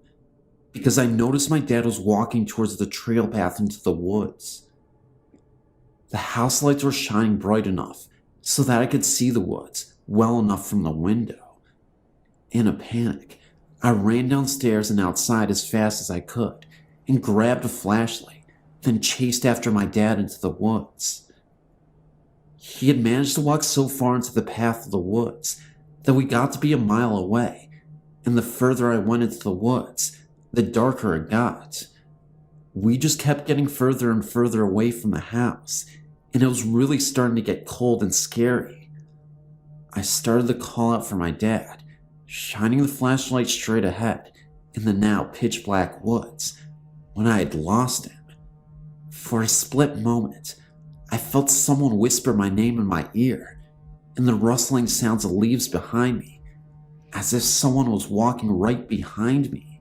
because I noticed my dad was walking towards the trail path into the woods. The house lights were shining bright enough so that I could see the woods well enough from the window. In a panic, I ran downstairs and outside as fast as I could and grabbed a flashlight, then chased after my dad into the woods. He had managed to walk so far into the path of the woods that we got to be a mile away, and the further I went into the woods, the darker it got. We just kept getting further and further away from the house, and it was really starting to get cold and scary. I started to call out for my dad, shining the flashlight straight ahead in the now pitch black woods, when I had lost him. For a split moment, I felt someone whisper my name in my ear, and the rustling sounds of leaves behind me, as if someone was walking right behind me.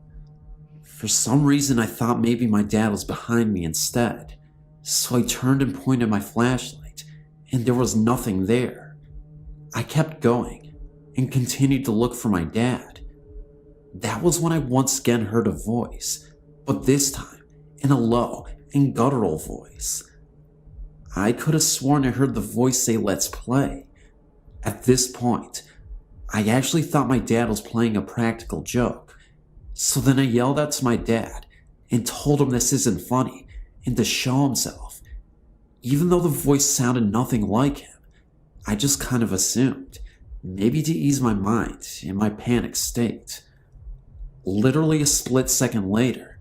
For some reason, I thought maybe my dad was behind me instead, so I turned and pointed my flashlight, and there was nothing there. I kept going and continued to look for my dad. That was when I once again heard a voice, but this time in a low and guttural voice. I could have sworn I heard the voice say, "Let's play." At this point, I actually thought my dad was playing a practical joke, so then I yelled out to my dad and told him this isn't funny and to show himself. Even though the voice sounded nothing like him, I just kind of assumed, maybe to ease my mind in my panic state. Literally a split second later,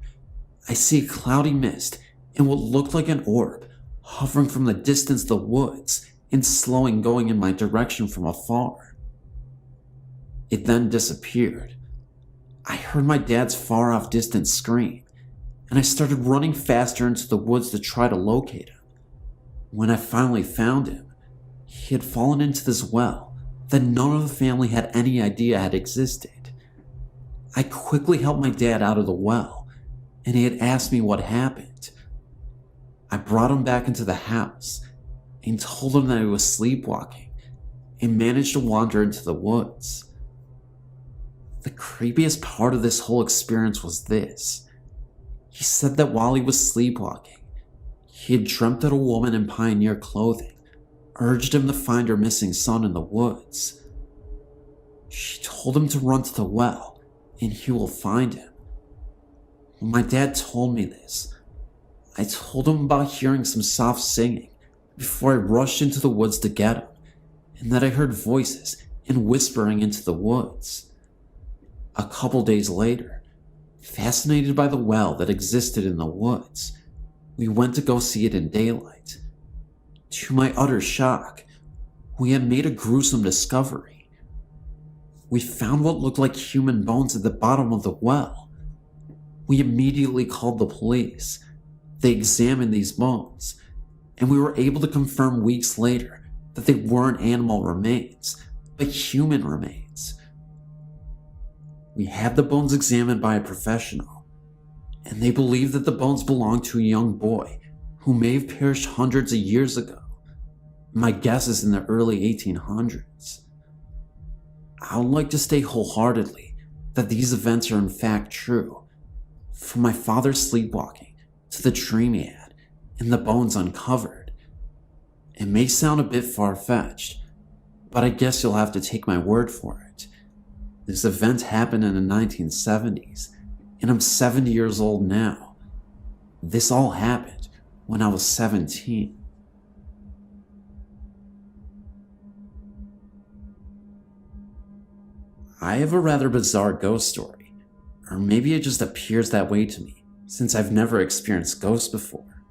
I see a cloudy mist and what looked like an orb hovering from the distance of the woods and slowing going in my direction from afar. It then disappeared. I heard my dad's far off distant scream, and I started running faster into the woods to try to locate him. When I finally found him, he had fallen into this well that none of the family had any idea had existed. I quickly helped my dad out of the well, and he had asked me what happened. I brought him back into the house and told him that he was sleepwalking and managed to wander into the woods. The creepiest part of this whole experience was this. He said that while he was sleepwalking, he had dreamt that a woman in pioneer clothing urged him to find her missing son in the woods. She told him to run to the well and he will find him. When my dad told me this, I told him about hearing some soft singing before I rushed into the woods to get him, and that I heard voices and whispering into the woods. A couple days later, fascinated by the well that existed in the woods, we went to go see it in daylight. To my utter shock, we had made a gruesome discovery. We found what looked like human bones at the bottom of the well. We immediately called the police. They examined these bones, and we were able to confirm weeks later that they weren't animal remains, but human remains. We had the bones examined by a professional, and they believe that the bones belonged to a young boy who may have perished hundreds of years ago. My guess is in the early 1800s. I would like to state wholeheartedly that these events are in fact true, from my father's sleepwalking to the dream he had and the bones uncovered. It may sound a bit far-fetched, but I guess you'll have to take my word for it. This event happened in the 1970s, and I'm 70 years old now. This all happened when I was 17. I have a rather bizarre ghost story, or maybe it just appears that way to me, since I've never experienced ghosts before.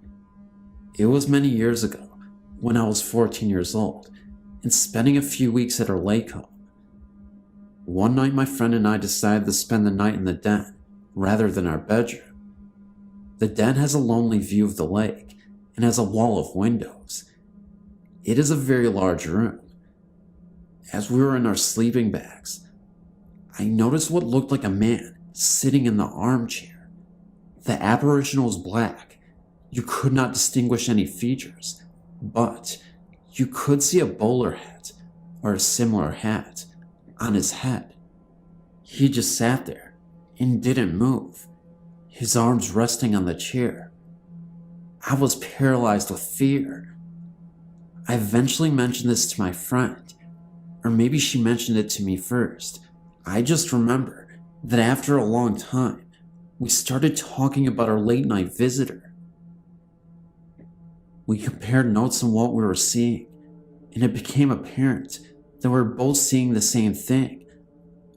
It was many years ago, when I was 14 years old, and spending a few weeks at our lake home. One night my friend and I decided to spend the night in the den, rather than our bedroom. The den has a lonely view of the lake, and has a wall of windows. It is a very large room. As we were in our sleeping bags, I noticed what looked like a man sitting in the armchair. The apparition was black. You could not distinguish any features, but you could see a bowler hat, or a similar hat, on his head. He just sat there and didn't move, his arms resting on the chair. I was paralyzed with fear. I eventually mentioned this to my friend, or maybe she mentioned it to me first. I just remember that after a long time, we started talking about our late night visitor. We compared notes on what we were seeing, and it became apparent that we were both seeing the same thing.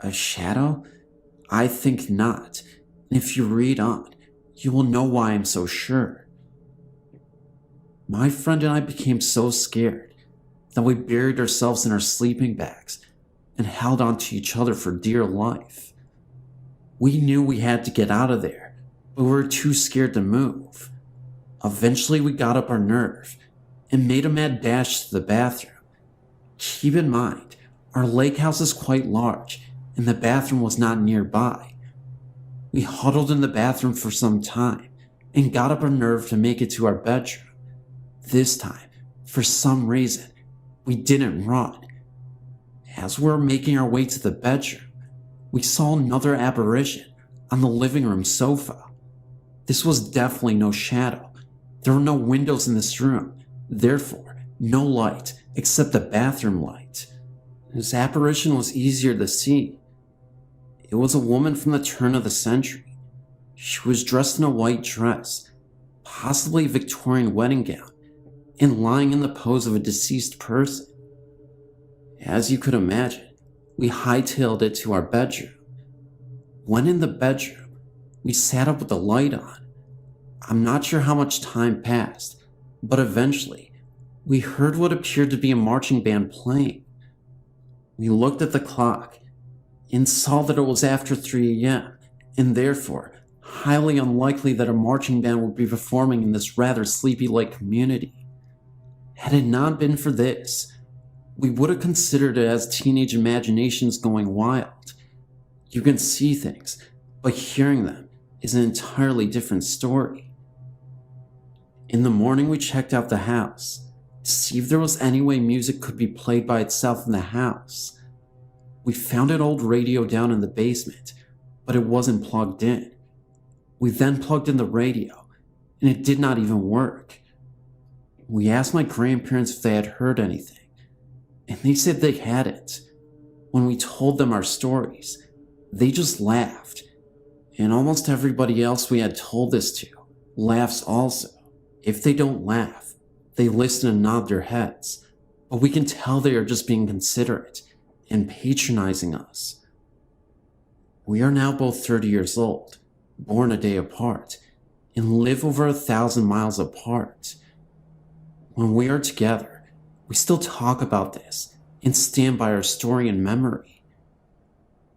A shadow? I think not, and if you read on, you will know why I'm so sure. My friend and I became so scared that we buried ourselves in our sleeping bags and held on to each other for dear life. We knew we had to get out of there, but we were too scared to move. Eventually we got up our nerve and made a mad dash to the bathroom. Keep in mind, our lake house is quite large and the bathroom was not nearby. We huddled in the bathroom for some time and got up our nerve to make it to our bedroom. This time, for some reason, we didn't run. As we were making our way to the bedroom, we saw another apparition on the living room sofa. This was definitely no shadow. There were no windows in this room, therefore no light except the bathroom light. This apparition was easier to see. It was a woman from the turn of the century. She was dressed in a white dress, possibly a Victorian wedding gown, and lying in the pose of a deceased person. As you could imagine, we hightailed it to our bedroom. When in the bedroom, we sat up with the light on. I'm not sure how much time passed, but eventually, we heard what appeared to be a marching band playing. We looked at the clock and saw that it was after 3 a.m., and therefore highly unlikely that a marching band would be performing in this rather sleepy lake community. Had it not been for this, we would have considered it as teenage imaginations going wild. You can see things, but hearing them is an entirely different story. In the morning, we checked out the house to see if there was any way music could be played by itself in the house. We found an old radio down in the basement, but it wasn't plugged in. We then plugged in the radio, and it did not even work. We asked my grandparents if they had heard anything, and they said they hadn't. When we told them our stories, they just laughed, and almost everybody else we had told this to laughs also. If they don't laugh, they listen and nod their heads, but we can tell they are just being considerate and patronizing us. We are now both 30 years old, born a day apart, and live over 1,000 miles apart. When we are together, we still talk about this and stand by our story and memory.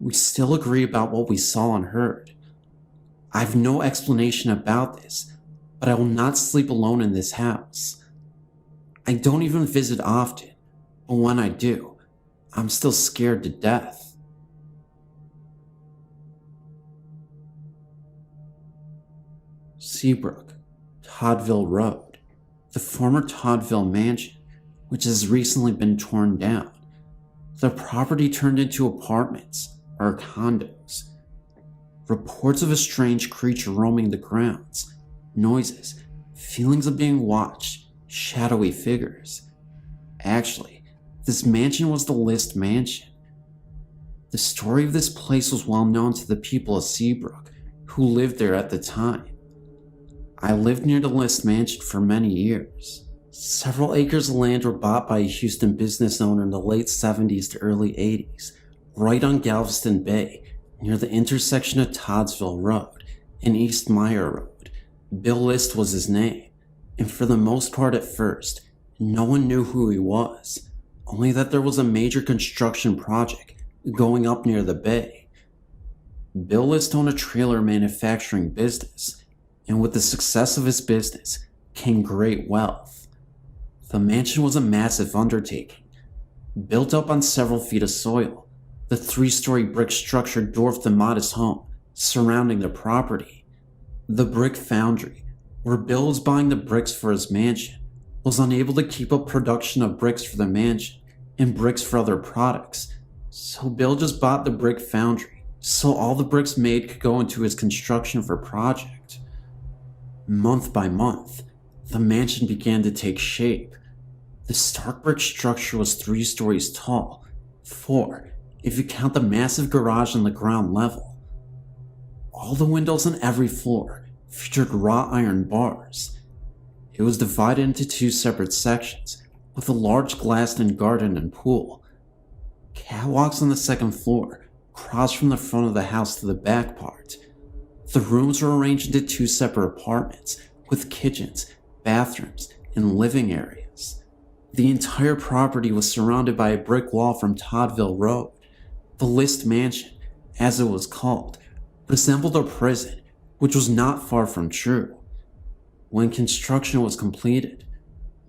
We still agree about what we saw and heard. I have no explanation about this, but I will not sleep alone in this house. I don't even visit often, but when I do, I'm still scared to death. Seabrook, Toddville Road, the former Toddville Mansion, which has recently been torn down. The property turned into apartments or condos. Reports of a strange creature roaming the grounds, noises, feelings of being watched, shadowy figures. Actually, this mansion was the List Mansion. The story of this place was well known to the people of Seabrook, who lived there at the time. I lived near the List Mansion for many years. Several acres of land were bought by a Houston business owner in the late 70s to early 80s, right on Galveston Bay, near the intersection of Toddsville Road and East Meyer Road. Bill List was his name, and for the most part at first, no one knew who he was, only that there was a major construction project going up near the bay. Bill List owned a trailer manufacturing business, and with the success of his business came great wealth. The mansion was a massive undertaking. Built up on several feet of soil, the 3-story brick structure dwarfed the modest home surrounding the property. The brick foundry, where Bill was buying the bricks for his mansion, was unable to keep up production of bricks for the mansion and bricks for other products, so Bill just bought the brick foundry so all the bricks made could go into his construction for project. Month by month, the mansion began to take shape. The stark brick structure was 3 stories tall, 4 if you count the massive garage on the ground level. All the windows on every floor featured wrought iron bars. It was divided into 2 separate sections, with a large glassed-in garden and pool. Catwalks on the 2nd floor crossed from the front of the house to the back part. The rooms were arranged into 2 separate apartments, with kitchens, bathrooms, and living areas. The entire property was surrounded by a brick wall from Toddville Road. The List Mansion, as it was called, resembled a prison, which was not far from true. When construction was completed,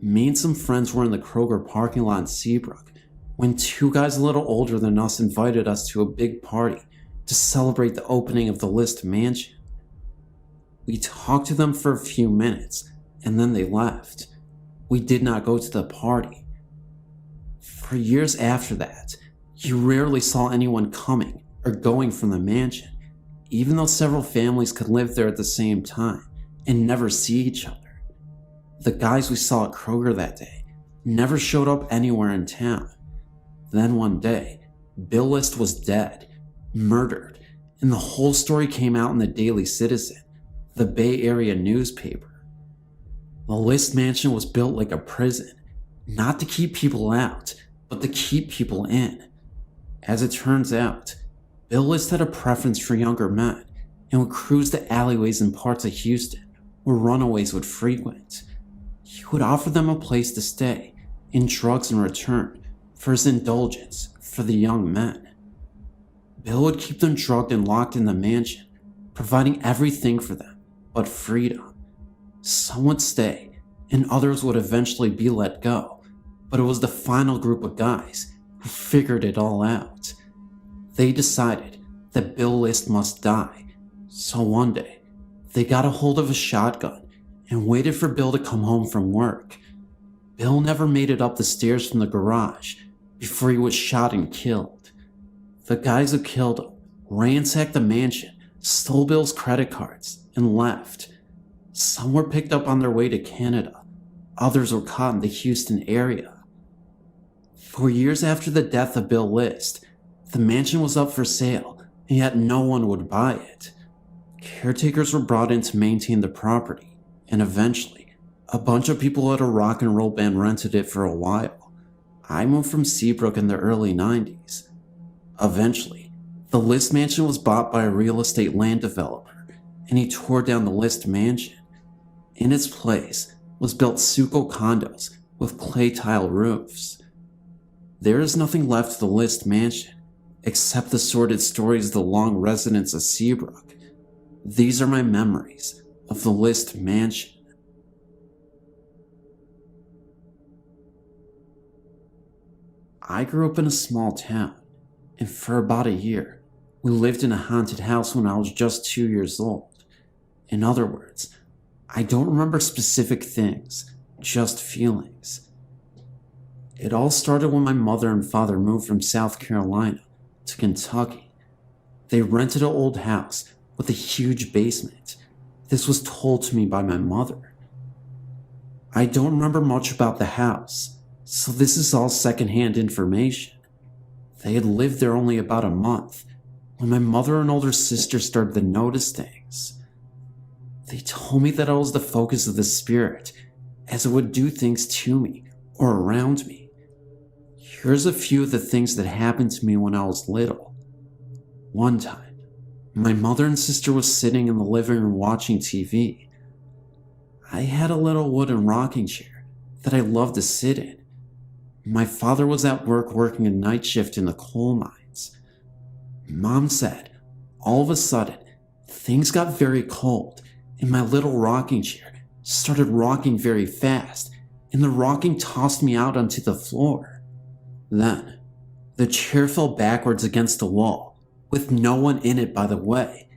me and some friends were in the Kroger parking lot in Seabrook when 2 guys a little older than us invited us to a big party to celebrate the opening of the List Mansion. We talked to them for a few minutes and then they left. We did not go to the party. For years after that, you rarely saw anyone coming or going from the mansion, even though several families could live there at the same time and never see each other. The guys we saw at Kroger that day never showed up anywhere in town. Then one day, Bill List was dead, murdered, and the whole story came out in the Daily Citizen, the Bay Area newspaper. The List Mansion was built like a prison, not to keep people out, but to keep people in. As it turns out, Bill List had a preference for younger men and would cruise the alleyways in parts of Houston where runaways would frequent. He would offer them a place to stay and drugs in return for his indulgence for the young men. Bill would keep them drugged and locked in the mansion, providing everything for them but freedom. Some would stay, and others would eventually be let go, but it was the final group of guys who figured it all out. They decided that Bill List must die, so one day, they got a hold of a shotgun and waited for Bill to come home from work. Bill never made it up the stairs from the garage before he was shot and killed. The guys who killed him ransacked the mansion, stole Bill's credit cards, and left. Some were picked up on their way to Canada. Others were caught in the Houston area. For years after the death of Bill List, the mansion was up for sale, and yet no one would buy it. Caretakers were brought in to maintain the property, and eventually, a bunch of people at a rock and roll band rented it for a while. I moved from Seabrook in the early 90s. Eventually, the List Mansion was bought by a real estate land developer, and he tore down the List Mansion. In its place was built Suco condos with clay tile roofs. There is nothing left of the List Mansion except the sordid stories of the long residents of Seabrook. These are my memories of the List Mansion. I grew up in a small town, and for about a year, we lived in a haunted house when I was just 2 years old. In other words, I don't remember specific things, just feelings. It all started when my mother and father moved from South Carolina to Kentucky. They rented an old house with a huge basement. This was told to me by my mother. I don't remember much about the house, so this is all secondhand information. They had lived there only about a month when my mother and older sister started to notice things. They told me that I was the focus of the spirit, as it would do things to me or around me. Here's a few of the things that happened to me when I was little. One time, my mother and sister was sitting in the living room watching TV. I had a little wooden rocking chair that I loved to sit in. My father was at work working a night shift in the coal mines. Mom said, all of a sudden, things got very cold and my little rocking chair started rocking very fast and the rocking tossed me out onto the floor. Then, the chair fell backwards against the wall, with no one in it by the way,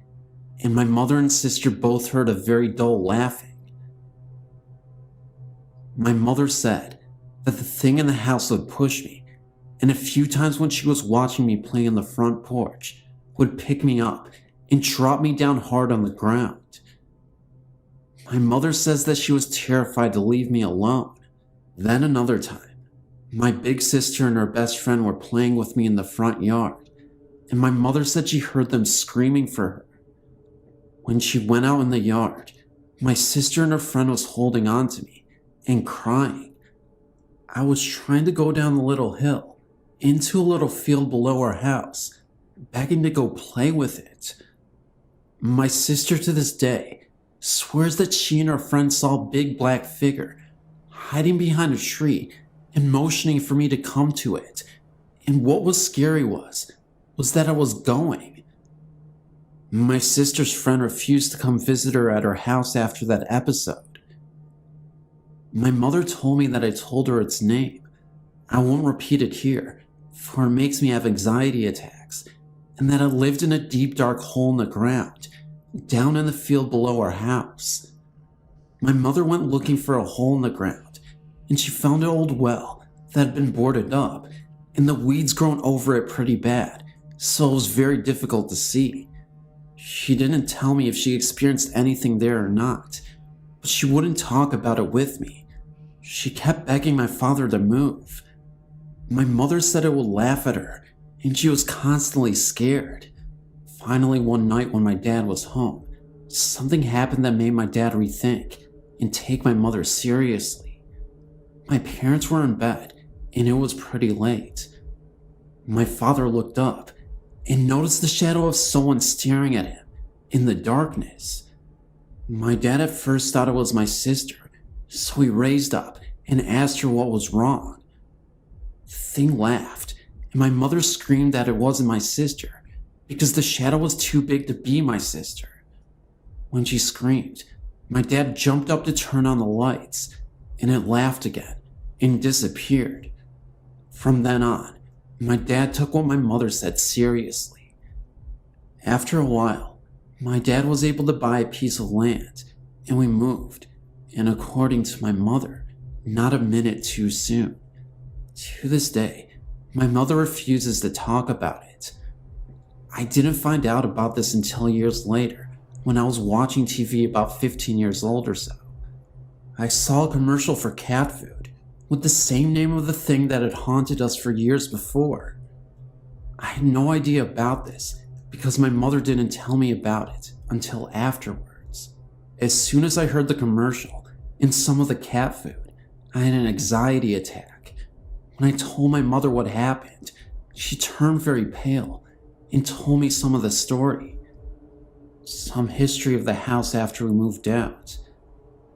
and my mother and sister both heard a very dull laughing. My mother said that the thing in the house would push me, and a few times when she was watching me play on the front porch, would pick me up and drop me down hard on the ground. My mother says that she was terrified to leave me alone. Then another time, my big sister and her best friend were playing with me in the front yard, and my mother said she heard them screaming for her. When she went out in the yard, my sister and her friend was holding on to me and crying. I was trying to go down the little hill into a little field below our house, begging to go play with it. My sister to this day swears that she and her friend saw a big black figure hiding behind a tree and motioning for me to come to it. And what was scary was that I was going. My sister's friend refused to come visit her at her house after that episode. My mother told me that I told her its name. I won't repeat it here, for it makes me have anxiety attacks, and that I lived in a deep dark hole in the ground, down in the field below our house. My mother went looking for a hole in the ground, and she found an old well that had been boarded up, and the weeds grown over it pretty bad, so it was very difficult to see. She didn't tell me if she experienced anything there or not, but she wouldn't talk about it with me. She kept begging my father to move. My mother said it would laugh at her, and she was constantly scared. Finally, one night when my dad was home, something happened that made my dad rethink and take my mother seriously. My parents were in bed, and it was pretty late. My father looked up and noticed the shadow of someone staring at him in the darkness. My dad at first thought it was my sister, so he raised up and asked her what was wrong. The thing laughed, and my mother screamed that it wasn't my sister because the shadow was too big to be my sister. When she screamed, my dad jumped up to turn on the lights, and it laughed again and disappeared. From then on, my dad took what my mother said seriously. After a while, my dad was able to buy a piece of land, and we moved, and according to my mother, not a minute too soon. To this day, my mother refuses to talk about it. I didn't find out about this until years later, when I was watching TV about 15 years old or so. I saw a commercial for cat food with the same name of the thing that had haunted us for years before. I had no idea about this because my mother didn't tell me about it until afterwards. As soon as I heard the commercial and some of the cat food, I had an anxiety attack. When I told my mother what happened, she turned very pale and told me some of the story. Some history of the house after we moved out.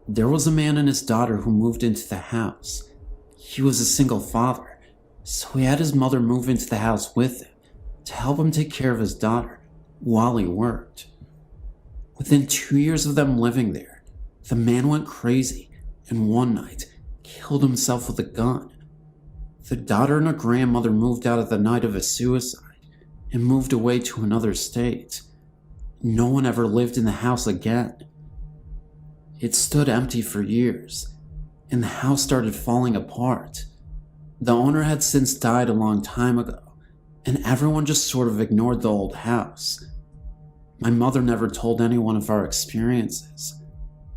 There was a man and his daughter who moved into the house. He was a single father, so he had his mother move into the house with him to help him take care of his daughter while he worked. Within 2 years of them living there, the man went crazy and one night killed himself with a gun. The daughter and her grandmother moved out at the night of his suicide and moved away to another state. No one ever lived in the house again. It stood empty for years, and the house started falling apart. The owner had since died a long time ago, and everyone just sort of ignored the old house. My mother never told anyone of our experiences.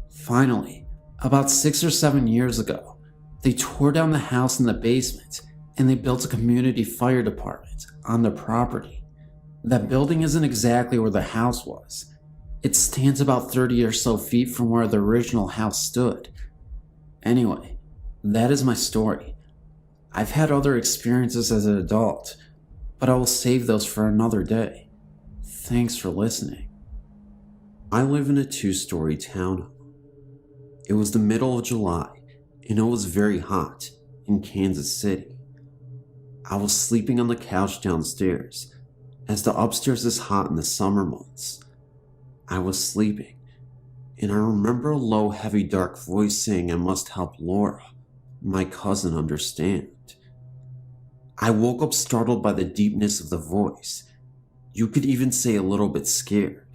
Finally, about 6 or 7 years ago, they tore down the house in the basement and they built a community fire department on the property. That building isn't exactly where the house was. It stands about 30 or so feet from where the original house stood. Anyway, that is my story. I've had other experiences as an adult, but I will save those for another day. Thanks for listening. I live in a 2-story townhome. It was the middle of July, and it was very hot in Kansas City. I was sleeping on the couch downstairs, as the upstairs is hot in the summer months. I was sleeping, and I remember a low, heavy, dark voice saying I must help Laura, my cousin, understand. I woke up startled by the deepness of the voice. You could even say a little bit scared.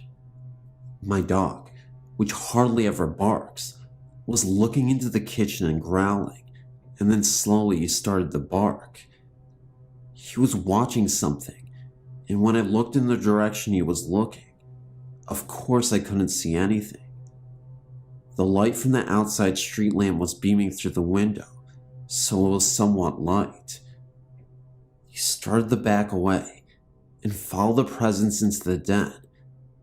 My dog, which hardly ever barks, was looking into the kitchen and growling, and then slowly he started to bark. He was watching something, and when I looked in the direction he was looking, of course I couldn't see anything. The light from the outside street lamp was beaming through the window, so it was somewhat light. He started to back away and follow the presence into the den,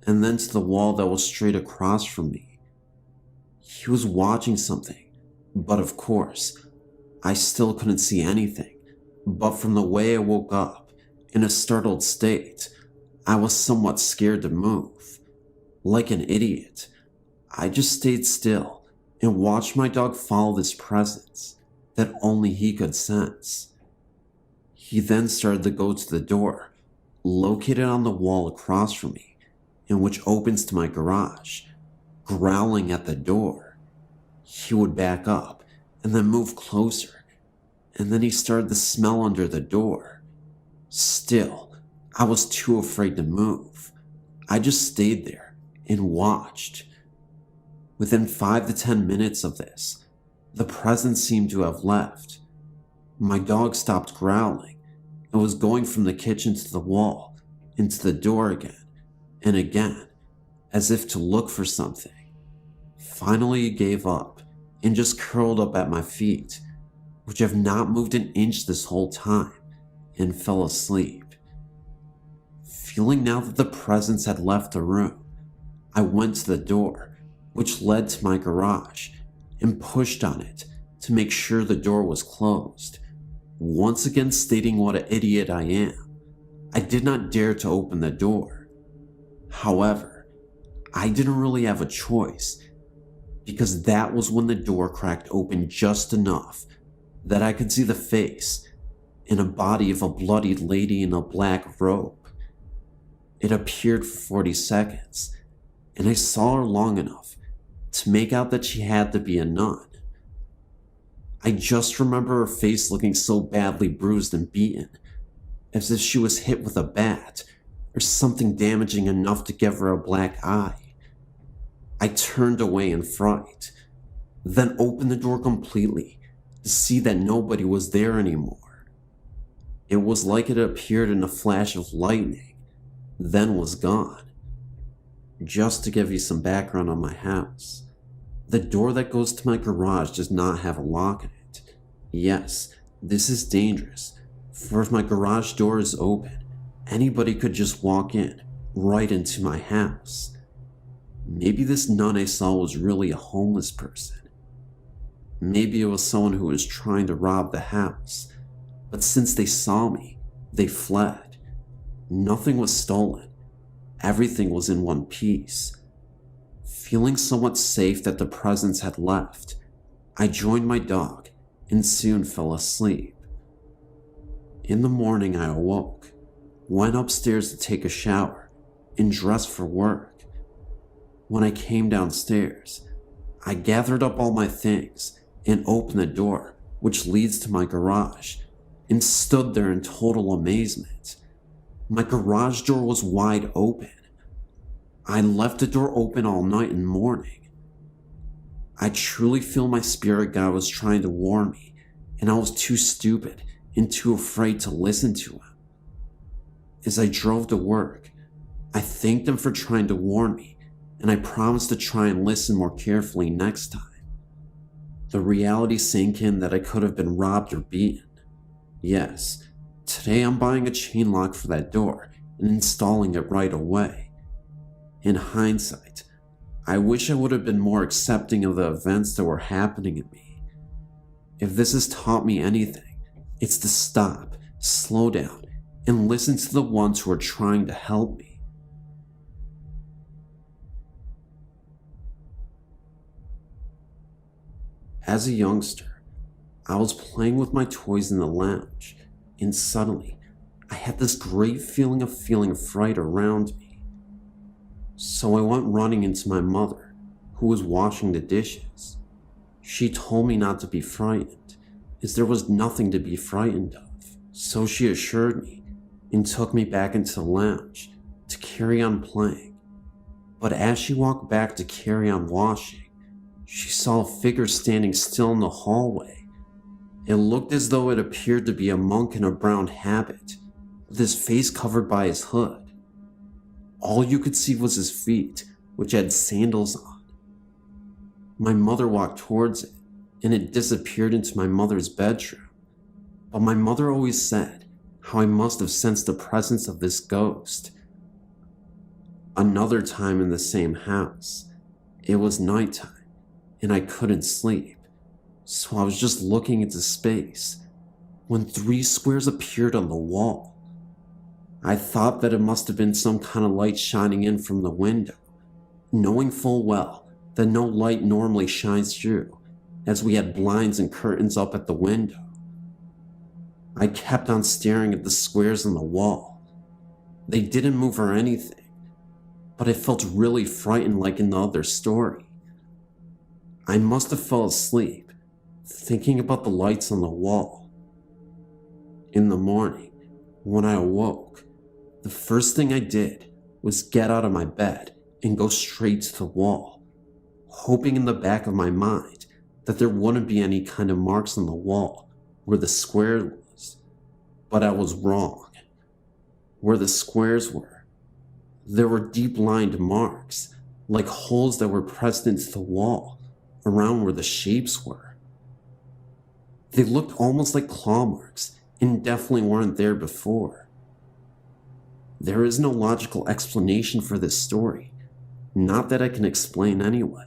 and then to the wall that was straight across from me. He was watching something, but of course, I still couldn't see anything. But from the way I woke up, in a startled state, I was somewhat scared to move. Like an idiot, I just stayed still and watched my dog follow this presence that only he could sense. He then started to go to the door, located on the wall across from me, and which opens to my garage, growling at the door. He would back up and then move closer, and then he started to smell under the door. Still, I was too afraid to move. I just stayed there and watched. Within 5 to 10 minutes of this, the presence seemed to have left. My dog stopped growling and was going from the kitchen to the wall, into the door again and again, as if to look for something. Finally, he gave up and just curled up at my feet, which have not moved an inch this whole time, and fell asleep. Feeling now that the presence had left the room, I went to the door, which led to my garage, and pushed on it to make sure the door was closed. Once again stating what an idiot I am, I did not dare to open the door. However, I didn't really have a choice, because that was when the door cracked open just enough that I could see the face and a body of a bloodied lady in a black robe. It appeared for 40 seconds, and I saw her long enough to make out that she had to be a nun. I just remember her face looking so badly bruised and beaten, as if she was hit with a bat or something damaging enough to give her a black eye. I turned away in fright, then opened the door completely to see that nobody was there anymore. It was like it appeared in a flash of lightning, then was gone. Just to give you some background on my house, the door that goes to my garage does not have a lock in it. Yes, this is dangerous, for if my garage door is open, anybody could just walk in, right into my house. Maybe this nun I saw was really a homeless person. Maybe it was someone who was trying to rob the house, but since they saw me, they fled. Nothing was stolen. Everything was in one piece. Feeling somewhat safe that the presence had left, I joined my dog and soon fell asleep. In the morning I awoke, went upstairs to take a shower, and dressed for work. When I came downstairs, I gathered up all my things and opened the door, which leads to my garage, and stood there in total amazement. My garage door was wide open. I left the door open all night and morning. I truly feel my spirit guide was trying to warn me, and I was too stupid and too afraid to listen to him. As I drove to work, I thanked him for trying to warn me, and I promised to try and listen more carefully next time. The reality sank in that I could have been robbed or beaten. Yes, today I'm buying a chain lock for that door and installing it right away. In hindsight, I wish I would have been more accepting of the events that were happening to me. If this has taught me anything, it's to stop, slow down, and listen to the ones who are trying to help me. As a youngster, I was playing with my toys in the lounge, and suddenly, I had this great feeling of fright around me. So I went running into my mother, who was washing the dishes. She told me not to be frightened, as there was nothing to be frightened of. So she assured me, and took me back into the lounge to carry on playing. But as she walked back to carry on washing, she saw a figure standing still in the hallway. It looked as though it appeared to be a monk in a brown habit, with his face covered by his hood. All you could see was his feet, which had sandals on. My mother walked towards it, and it disappeared into my mother's bedroom. But my mother always said how I must have sensed the presence of this ghost. Another time in the same house, it was nighttime and I couldn't sleep, so I was just looking into space when 3 squares appeared on the wall. I thought that it must have been some kind of light shining in from the window, knowing full well that no light normally shines through, as we had blinds and curtains up at the window. I kept on staring at the squares on the wall. They didn't move or anything, but I felt really frightened like in the other story. I must have fell asleep, thinking about the lights on the wall. In the morning, when I awoke, the first thing I did was get out of my bed and go straight to the wall, hoping in the back of my mind that there wouldn't be any kind of marks on the wall where the square was. But I was wrong. Where the squares were, there were deep-lined marks, like holes that were pressed into the wall around where the shapes were. They looked almost like claw marks and definitely weren't there before. There is no logical explanation for this story, not that I can explain anyway.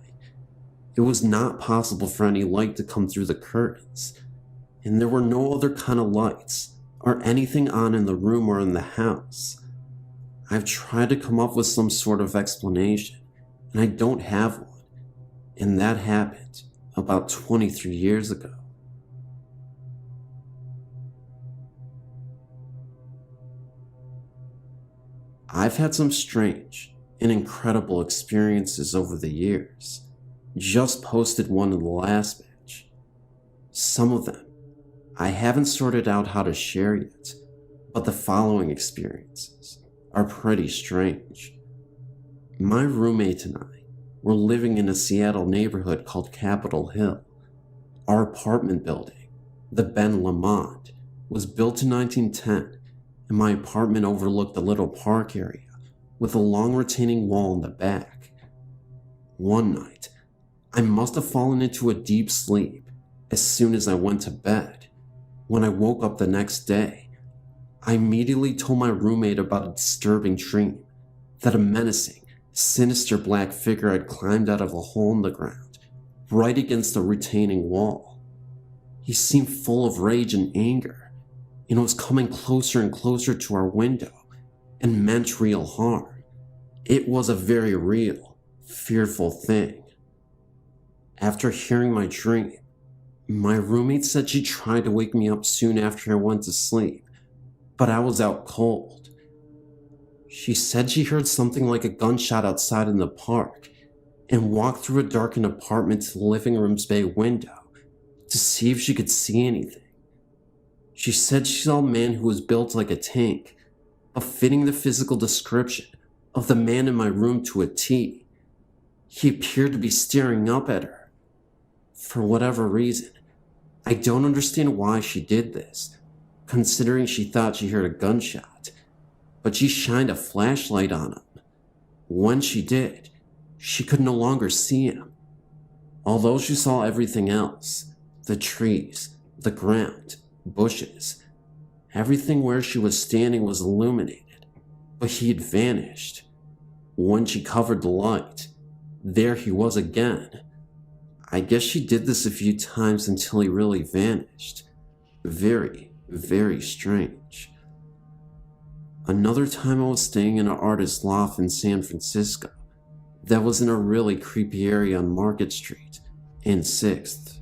It was not possible for any light to come through the curtains, and there were no other kind of lights or anything on in the room or in the house. I've tried to come up with some sort of explanation, and I don't have one, and that happened about 23 years ago. I've had some strange and incredible experiences over the years. Just posted one in the last batch. Some of them I haven't sorted out how to share yet, but the following experiences are pretty strange. My roommate and I were living in a Seattle neighborhood called Capitol Hill. Our apartment building, the Ben Lamont, was built in 1910, and my apartment overlooked a little park area with a long retaining wall in the back. One night, I must have fallen into a deep sleep as soon as I went to bed. When I woke up the next day, I immediately told my roommate about a disturbing dream, that a menacing, sinister black figure had climbed out of a hole in the ground, right against the retaining wall. He seemed full of rage and anger, and was coming closer and closer to our window, and meant real harm. It was a very real, fearful thing. After hearing my dream, my roommate said she tried to wake me up soon after I went to sleep, but I was out cold. She said she heard something like a gunshot outside in the park and walked through a darkened apartment to the living room's bay window to see if she could see anything. She said she saw a man who was built like a tank, but fitting the physical description of the man in my room to a T. He appeared to be staring up at her. For whatever reason, I don't understand why she did this, considering she thought she heard a gunshot, but she shined a flashlight on him. When she did, she could no longer see him. Although she saw everything else, the trees, the ground, bushes, everything where she was standing was illuminated, but he had vanished. When she covered the light, there he was again. I guess she did this a few times until he really vanished. Very, very strange. Another time I was staying in an artist's loft in San Francisco that was in a really creepy area on Market Street and 6th.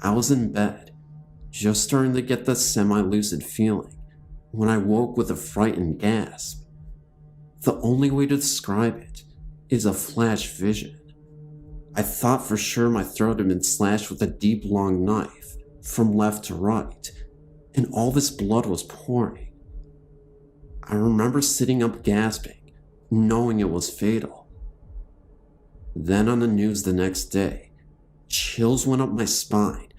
I was in bed, just starting to get the semi-lucid feeling, when I woke with a frightened gasp. The only way to describe it is a flash vision. I thought for sure my throat had been slashed with a deep, long knife from left to right, and all this blood was pouring. I remember sitting up gasping, knowing it was fatal. Then on the news the next day, chills went up my spine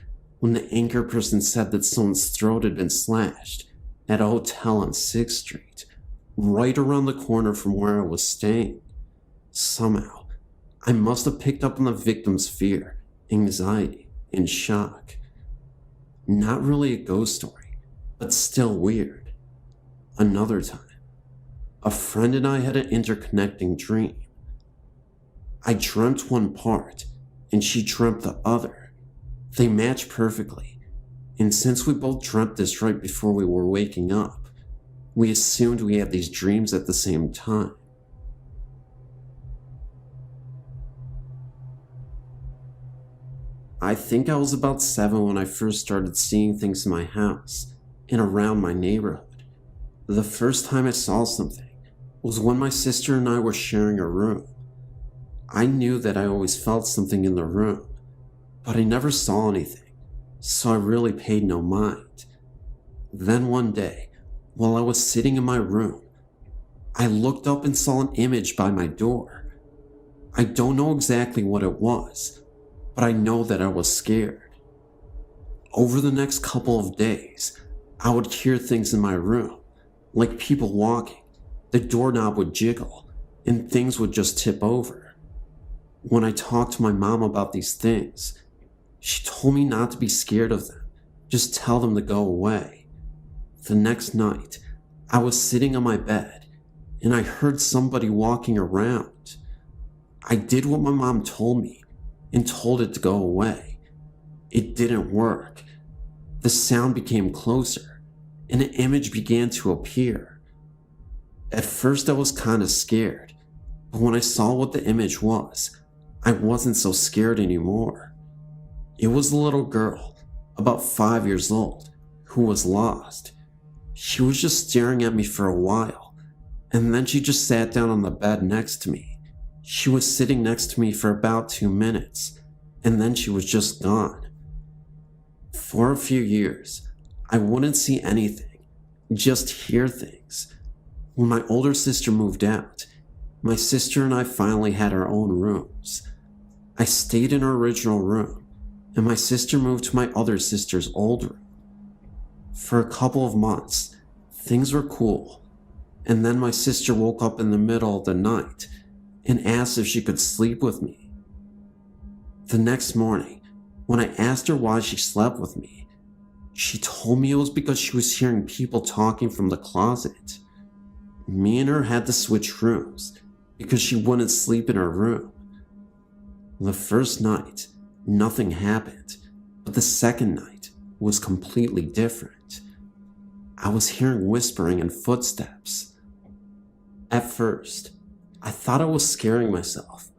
when the anchor person said that someone's throat had been slashed at a hotel on 6th Street, right around the corner from where I was staying. Somehow, I must have picked up on the victim's fear, anxiety, and shock. Not really a ghost story, but still weird. Another time, a friend and I had an interconnecting dream. I dreamt one part, and she dreamt the other. They matched perfectly, and since we both dreamt this right before we were waking up, we assumed we had these dreams at the same time. I think I was about 7 when I first started seeing things in my house and around my neighborhood. The first time I saw something was when my sister and I were sharing a room. I knew that I always felt something in the room, but I never saw anything, so I really paid no mind. Then one day, while I was sitting in my room, I looked up and saw an image by my door. I don't know exactly what it was, but I know that I was scared. Over the next couple of days, I would hear things in my room, like people walking, the doorknob would jiggle, and things would just tip over. When I talked to my mom about these things, she told me not to be scared of them, just tell them to go away. The next night, I was sitting on my bed, and I heard somebody walking around. I did what my mom told me, and told it to go away. It didn't work. The sound became closer, and an image began to appear. At first I was kinda scared, but when I saw what the image was, I wasn't so scared anymore. It was a little girl, about 5 years old, who was lost. She was just staring at me for a while, and then she just sat down on the bed next to me. She was sitting next to me for about 2 minutes, and then she was just gone. For a few years, I wouldn't see anything, just hear things. When my older sister moved out, my sister and I finally had our own rooms. I stayed in our original room, and my sister moved to my other sister's old room. For a couple of months, things were cool, and then my sister woke up in the middle of the night and asked if she could sleep with me. The next morning, when I asked her why she slept with me, she told me it was because she was hearing people talking from the closet. Me and her had to switch rooms because she wouldn't sleep in her room. The first night, nothing happened, but the second night was completely different. I was hearing whispering and footsteps. At first, I thought I was scaring myself,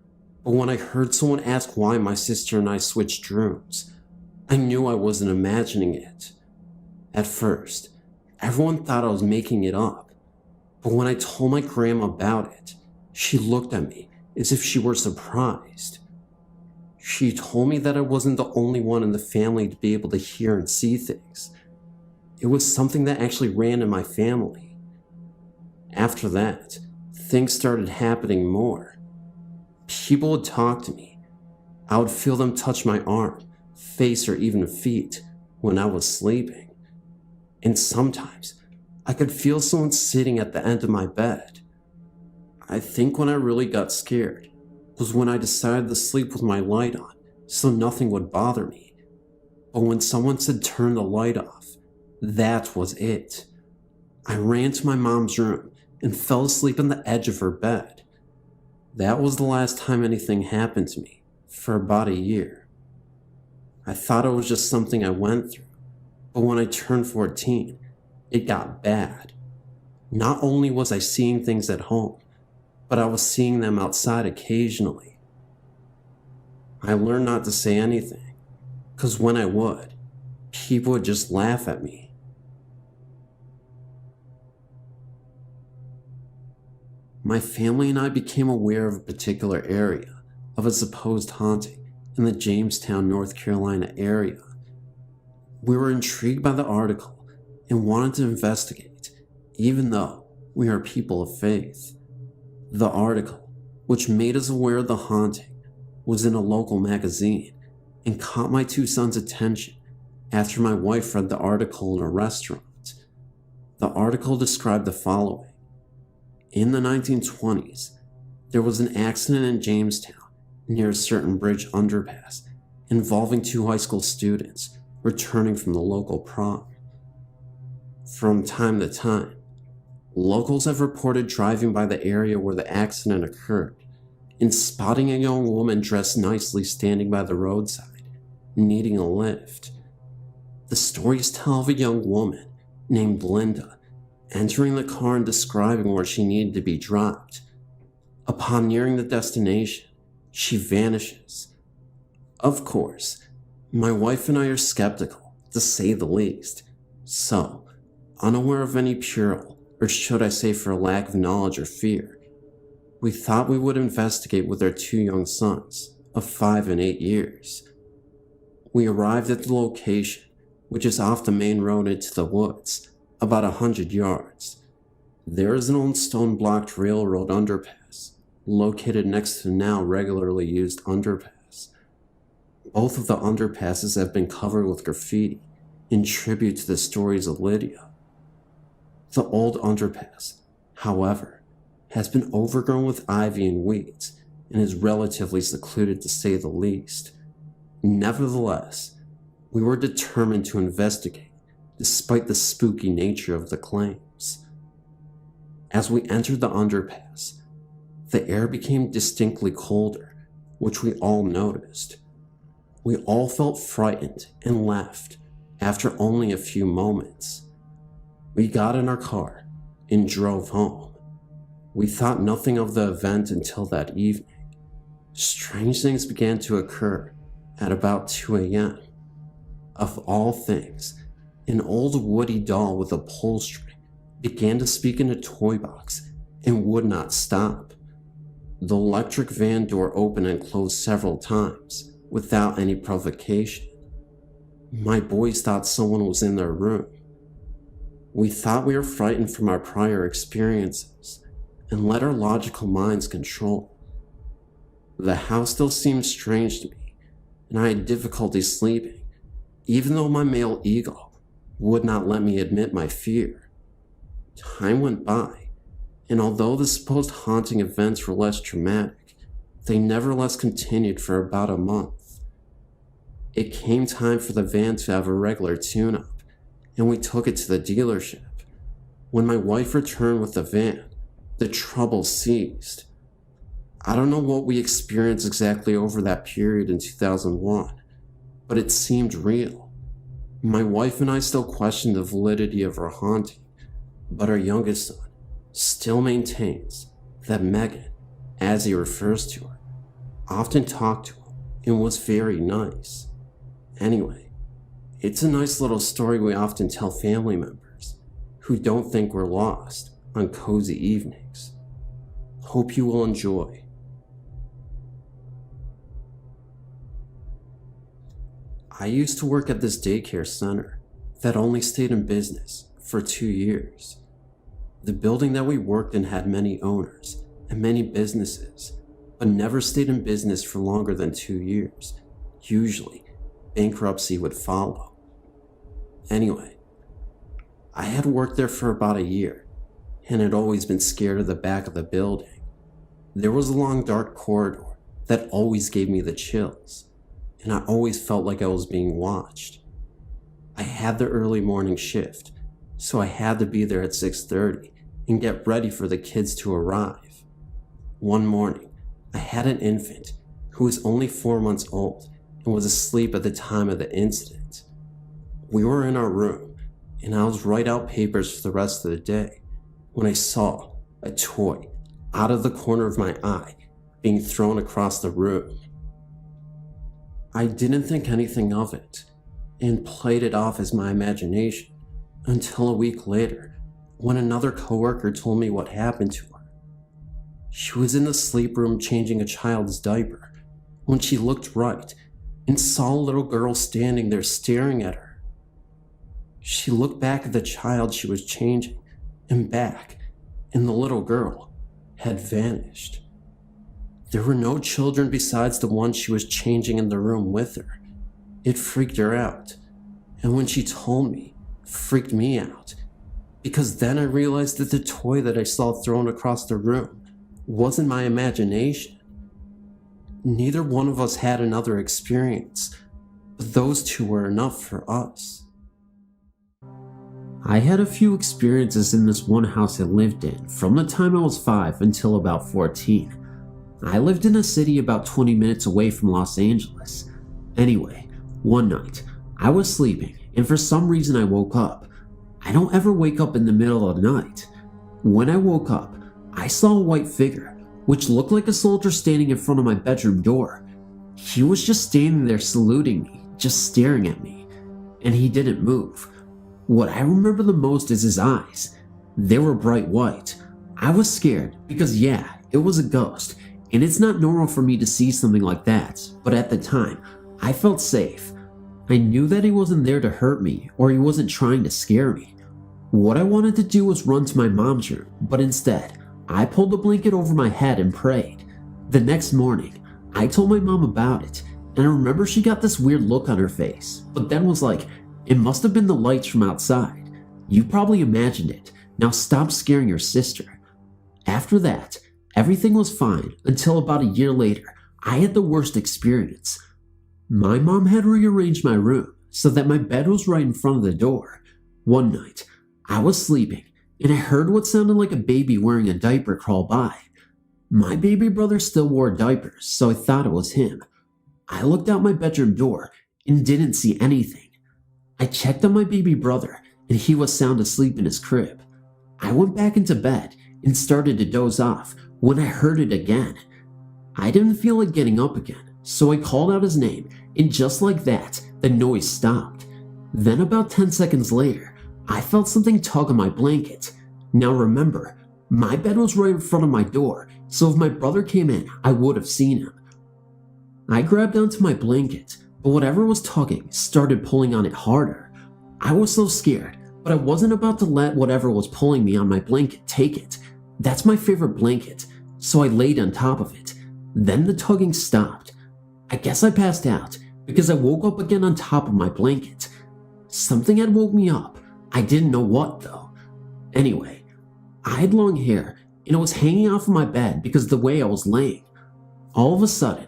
but when I heard someone ask why my sister and I switched rooms, I knew I wasn't imagining it. At first, everyone thought I was making it up, but when I told my grandma about it, she looked at me as if she were surprised. She told me that I wasn't the only one in the family to be able to hear and see things. It was something that actually ran in my family. After that, things started happening more. People would talk to me. I would feel them touch my arm, face, or even feet when I was sleeping. And sometimes I could feel someone sitting at the end of my bed. I think when I really got scared was when I decided to sleep with my light on so nothing would bother me. But when someone said turn the light off, that was it. I ran to my mom's room and fell asleep on the edge of her bed. That was the last time anything happened to me for about a year. I thought it was just something I went through, but when I turned 14, it got bad. Not only was I seeing things at home, but I was seeing them outside occasionally. I learned not to say anything, because when I would, people would just laugh at me. My family and I became aware of a particular area of a supposed haunting in the Jamestown, North Carolina area. We were intrigued by the article and wanted to investigate, even though we are people of faith. The article, which made us aware of the haunting, was in a local magazine and caught my 2 sons' attention after my wife read the article in a restaurant. The article described the following. In the 1920s, there was an accident in Jamestown near a certain bridge underpass involving 2 high school students returning from the local prom. From time to time,
Locals have reported driving by the area where the accident occurred and spotting a young woman dressed nicely standing by the roadside, needing a lift. The stories tell of a young woman named Linda entering the car and describing where she needed to be dropped. Upon nearing the destination, she vanishes. Of course, my wife and I are skeptical, to say the least. So, unaware of any peril, or should I say for a lack of knowledge or fear, we thought we would investigate with our 2 young sons, of 5 and 8 years. We arrived at the location, which is off the main road into the woods, about 100 yards. There is an old stone-blocked railroad underpass, located next to the now regularly used underpass. Both of the underpasses have been covered with graffiti, in tribute to the stories of Lydia. The old underpass, however, has been overgrown with ivy and weeds, and is relatively secluded to say the least. Nevertheless, we were determined to investigate, despite the spooky nature of the claims. As we entered the underpass, the air became distinctly colder, which we all noticed. We all felt frightened and left after only a few moments. We got in our car and drove home. We thought nothing of the event until that evening. Strange things began to occur at about 2 a.m. Of all things, an old woody doll with upholstery began to speak in a toy box and would not stop. The electric van door opened and closed several times without any provocation. My boys thought someone was in their room. We thought we were frightened from our prior experiences and let our logical minds control. The house still seemed strange to me, and I had difficulty sleeping, even though my male ego would not let me admit my fear. Time went by, and although the supposed haunting events were less traumatic, they nevertheless continued for about a month. It came time for the van to have a regular tune-up, and we took it to the dealership. When my wife returned with the van, the trouble ceased. I don't know what we experienced exactly over that period in 2001, but it seemed real. My wife and I still questioned the validity of our haunting, but our youngest son still maintains that Megan, as he refers to her, often talked to him and was very nice. Anyway, it's a nice little story we often tell family members who don't think we're lost on cozy evenings. Hope you will enjoy. I used to work at this daycare center that only stayed in business for 2 years. The building that we worked in had many owners and many businesses, but never stayed in business for longer than 2 years. Usually, bankruptcy would follow. Anyway, I had worked there for about a year and had always been scared of the back of the building. There was a long dark corridor that always gave me the chills, and I always felt like I was being watched. I had the early morning shift, so I had to be there at 6:30 and get ready for the kids to arrive. One morning, I had an infant who was only 4 months old and was asleep at the time of the incident. We were in our room, and I was writing out papers for the rest of the day when I saw a toy out of the corner of my eye being thrown across the room. I didn't think anything of it and played it off as my imagination until a week later when another coworker told me what happened to her. She was in the sleep room changing a child's diaper when she looked right and saw a little girl standing there staring at her. She looked back at the child she was changing and back, and the little girl had vanished. There were no children besides the one she was changing in the room with her. It freaked her out, and when she told me, it freaked me out, because then I realized that the toy that I saw thrown across the room wasn't my imagination. Neither one of us had another experience, but those two were enough for us. I had a few experiences in this one house I lived in from the time I was 5 until about 14. I lived in a city about 20 minutes away from Los Angeles. Anyway, one night, I was sleeping and for some reason I woke up. I don't ever wake up in the middle of the night. When I woke up, I saw a white figure, which looked like a soldier standing in front of my bedroom door. He was just standing there saluting me, just staring at me, and he didn't move. What I remember the most is his eyes. They were bright white. I was scared because yeah, it was a ghost, and it's not normal for me to see something like that, but at the time, I felt safe. I knew that he wasn't there to hurt me or he wasn't trying to scare me. What I wanted to do was run to my mom's room, but instead, I pulled the blanket over my head and prayed. The next morning, I told my mom about it, and I remember she got this weird look on her face, but then was like, "It must have been the lights from outside. You probably imagined it. Now stop scaring your sister." After that, everything was fine until about a year later, I had the worst experience. My mom had rearranged my room so that my bed was right in front of the door. One night, I was sleeping and I heard what sounded like a baby wearing a diaper crawl by. My baby brother still wore diapers, so I thought it was him. I looked out my bedroom door and didn't see anything. I checked on my baby brother and he was sound asleep in his crib. I went back into bed and started to doze off when I heard it again. I didn't feel like getting up again, so I called out his name, and just like that, the noise stopped. Then about 10 seconds later, I felt something tug on my blanket. Now remember, my bed was right in front of my door, so if my brother came in, I would have seen him. I grabbed onto my blanket, but whatever was tugging started pulling on it harder. I was so scared, but I wasn't about to let whatever was pulling me on my blanket take it. That's my favorite blanket, so I laid on top of it. Then the tugging stopped. I guess I passed out because I woke up again on top of my blanket. Something had woke me up. I didn't know what though. Anyway, I had long hair and it was hanging off of my bed because of the way I was laying. All of a sudden,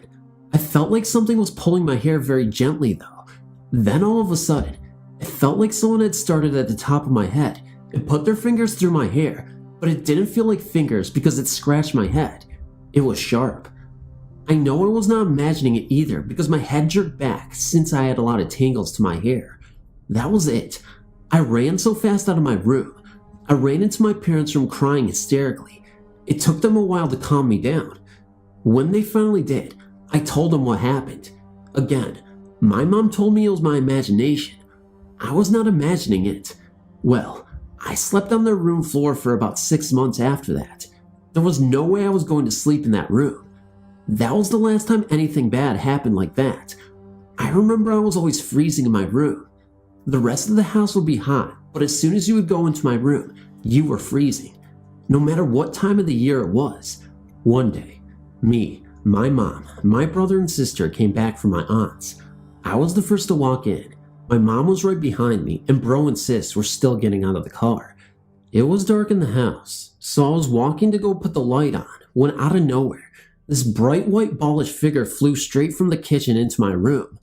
I felt like something was pulling my hair very gently though. Then all of a sudden, it felt like someone had started at the top of my head and put their fingers through my hair, but it didn't feel like fingers because it scratched my head. It was sharp. I know I was not imagining it either because my head jerked back since I had a lot of tangles to my hair. That was it. I ran so fast out of my room. I ran into my parents' room crying hysterically. It took them a while to calm me down. When they finally did, I told them what happened. Again, my mom told me it was my imagination. I was not imagining it. Well, I slept on their room floor for about 6 months after that. There was no way I was going to sleep in that room. That was the last time anything bad happened like that. I remember I was always freezing in my room. The rest of the house would be hot, but as soon as you would go into my room, you were freezing. No matter what time of the year it was. One day, me, my mom, my brother and sister came back from my aunt's. I was the first to walk in. My mom was right behind me, and bro and sis were still getting out of the car. It was dark in the house, so I was walking to go put the light on when out of nowhere, this bright white ballish figure flew straight from the kitchen into my room.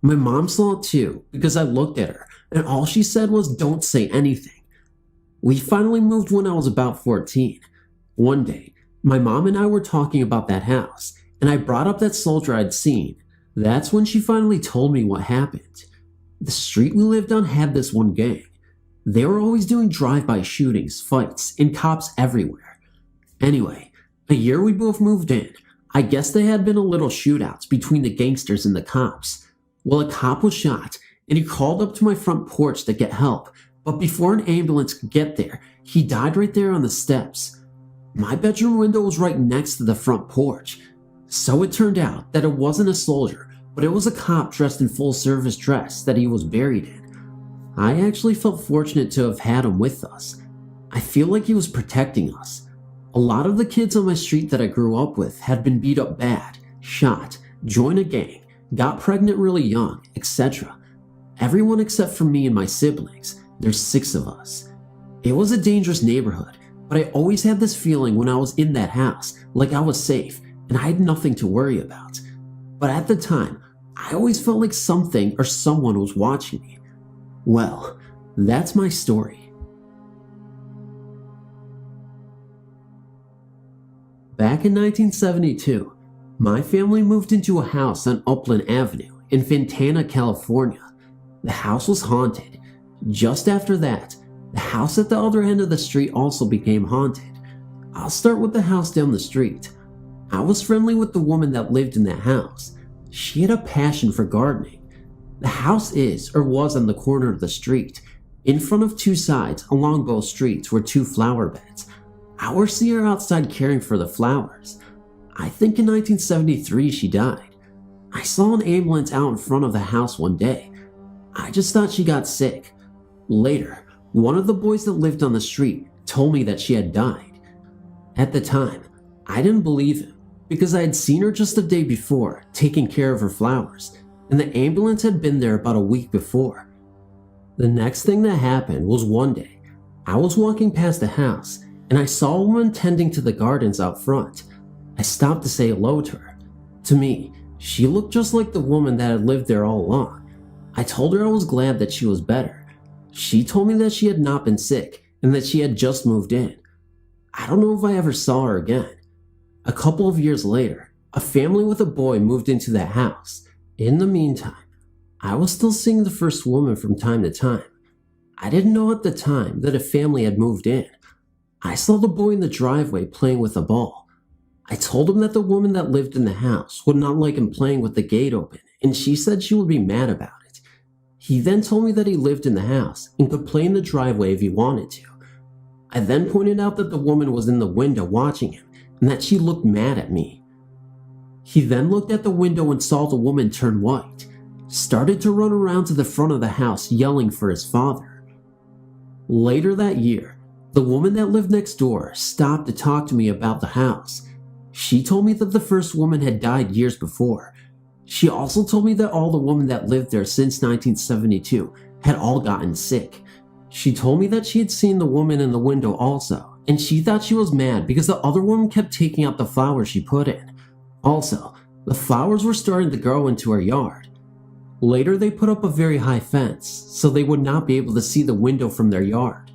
My mom saw it too, because I looked at her, and all she said was, "Don't say anything." We finally moved when I was about 14. One day, my mom and I were talking about that house, and I brought up that soldier I'd seen. That's when she finally told me what happened. The street we lived on had this one gang. They were always doing drive-by shootings, fights, and cops everywhere. Anyway, a year we both moved in, I guess there had been a little shootouts between the gangsters and the cops. Well, a cop was shot, and he crawled up to my front porch to get help, but before an ambulance could get there, he died right there on the steps. My bedroom window was right next to the front porch, so it turned out that it wasn't a soldier, but it was a cop dressed in full service dress that he was buried in. I actually felt fortunate to have had him with us. I feel like he was protecting us. A lot of the kids on my street that I grew up with had been beat up bad, shot, joined a gang, got pregnant really young, etc. Everyone except for me and my siblings. There's 6 of us. It was a dangerous neighborhood, but I always had this feeling when I was in that house, like I was safe and I had nothing to worry about. But at the time, I always felt like something or someone was watching me. Well, that's my story. Back in 1972, my family moved into a house on Upland Avenue in Fontana, California. The house was haunted. Just after that, the house at the other end of the street also became haunted. I'll start with the house down the street. I was friendly with the woman that lived in that house. She had a passion for gardening. The house is or was on the corner of the street. In front of two sides along both streets were two flower beds. I would see her outside caring for the flowers. I think in 1973 she died. I saw an ambulance out in front of the house one day. I just thought she got sick. Later, one of the boys that lived on the street told me that she had died. At the time, I didn't believe him because I had seen her just the day before taking care of her flowers, and the ambulance had been there about a week before. The next thing that happened was one day, I was walking past the house and I saw a woman tending to the gardens out front. I stopped to say hello to her. To me, she looked just like the woman that had lived there all along. I told her I was glad that she was better. She told me that she had not been sick and that she had just moved in. I don't know if I ever saw her again. A couple of years later, a family with a boy moved into that house. In the meantime, I was still seeing the first woman from time to time. I didn't know at the time that a family had moved in. I saw the boy in the driveway playing with a ball. I told him that the woman that lived in the house would not like him playing with the gate open, and she said she would be mad about it. He then told me that he lived in the house and could play in the driveway if he wanted to. I then pointed out that the woman was in the window watching him and that she looked mad at me. He then looked at the window and saw the woman turn white, started to run around to the front of the house yelling for his father. Later that year, the woman that lived next door stopped to talk to me about the house. She told me that the first woman had died years before. She also told me that all the women that lived there since 1972 had all gotten sick. She told me that she had seen the woman in the window also, and she thought she was mad because the other woman kept taking out the flowers she put in. Also, the flowers were starting to grow into her yard. Later, they put up a very high fence, so they would not be able to see the window from their yard.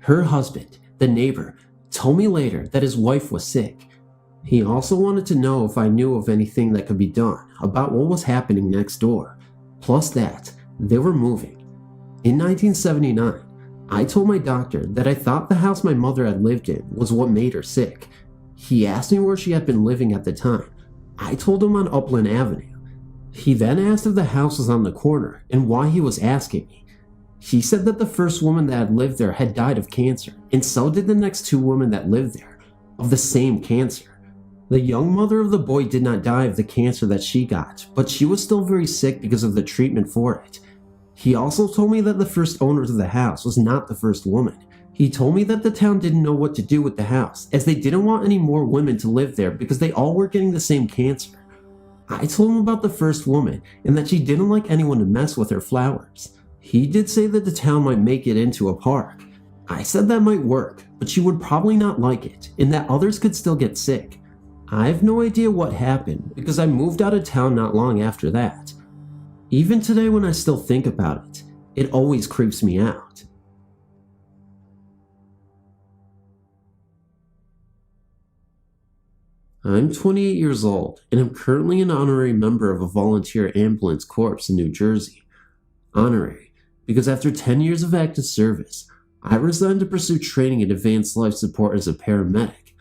Her husband, the neighbor, told me later that his wife was sick. He also wanted to know if I knew of anything that could be done about what was happening next door, plus that they were moving. In 1979, I told my doctor that I thought the house my mother had lived in was what made her sick. He asked me where she had been living at the time. I told him on Upland Avenue. He then asked if the house was on the corner and why he was asking me. He said that the first woman that had lived there had died of cancer, and so did the next two women that lived there, of the same cancer. The young mother of the boy did not die of the cancer that she got, but she was still very sick because of the treatment for it. He also told me that the first owners of the house was not the first woman. He told me that the town didn't know what to do with the house, as they didn't want any more women to live there because they all were getting the same cancer. I told him about the first woman and that she didn't like anyone to mess with her flowers. He did say that the town might make it into a park. I said that might work, but she would probably not like it, and that others could still get sick. I have no idea what happened because I moved out of town not long after that. Even today when I still think about it, it always creeps me out. I'm 28 years old and am currently an honorary member of a volunteer ambulance corps in New Jersey. Honorary because after 10 years of active service, I resigned to pursue training in advanced life support as a paramedic.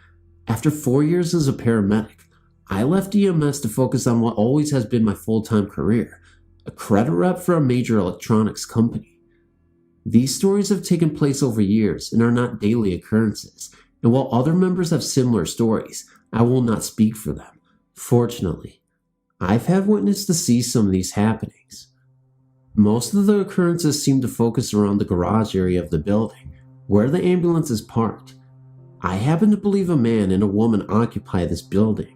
After 4 years as a paramedic, I left EMS to focus on what always has been my full-time career, a credit rep for a major electronics company. These stories have taken place over years and are not daily occurrences, and while other members have similar stories, I will not speak for them. Fortunately, I've had witness to see some of these happenings. Most of the occurrences seem to focus around the garage area of the building, where the ambulance is parked. I happen to believe a man and a woman occupy this building.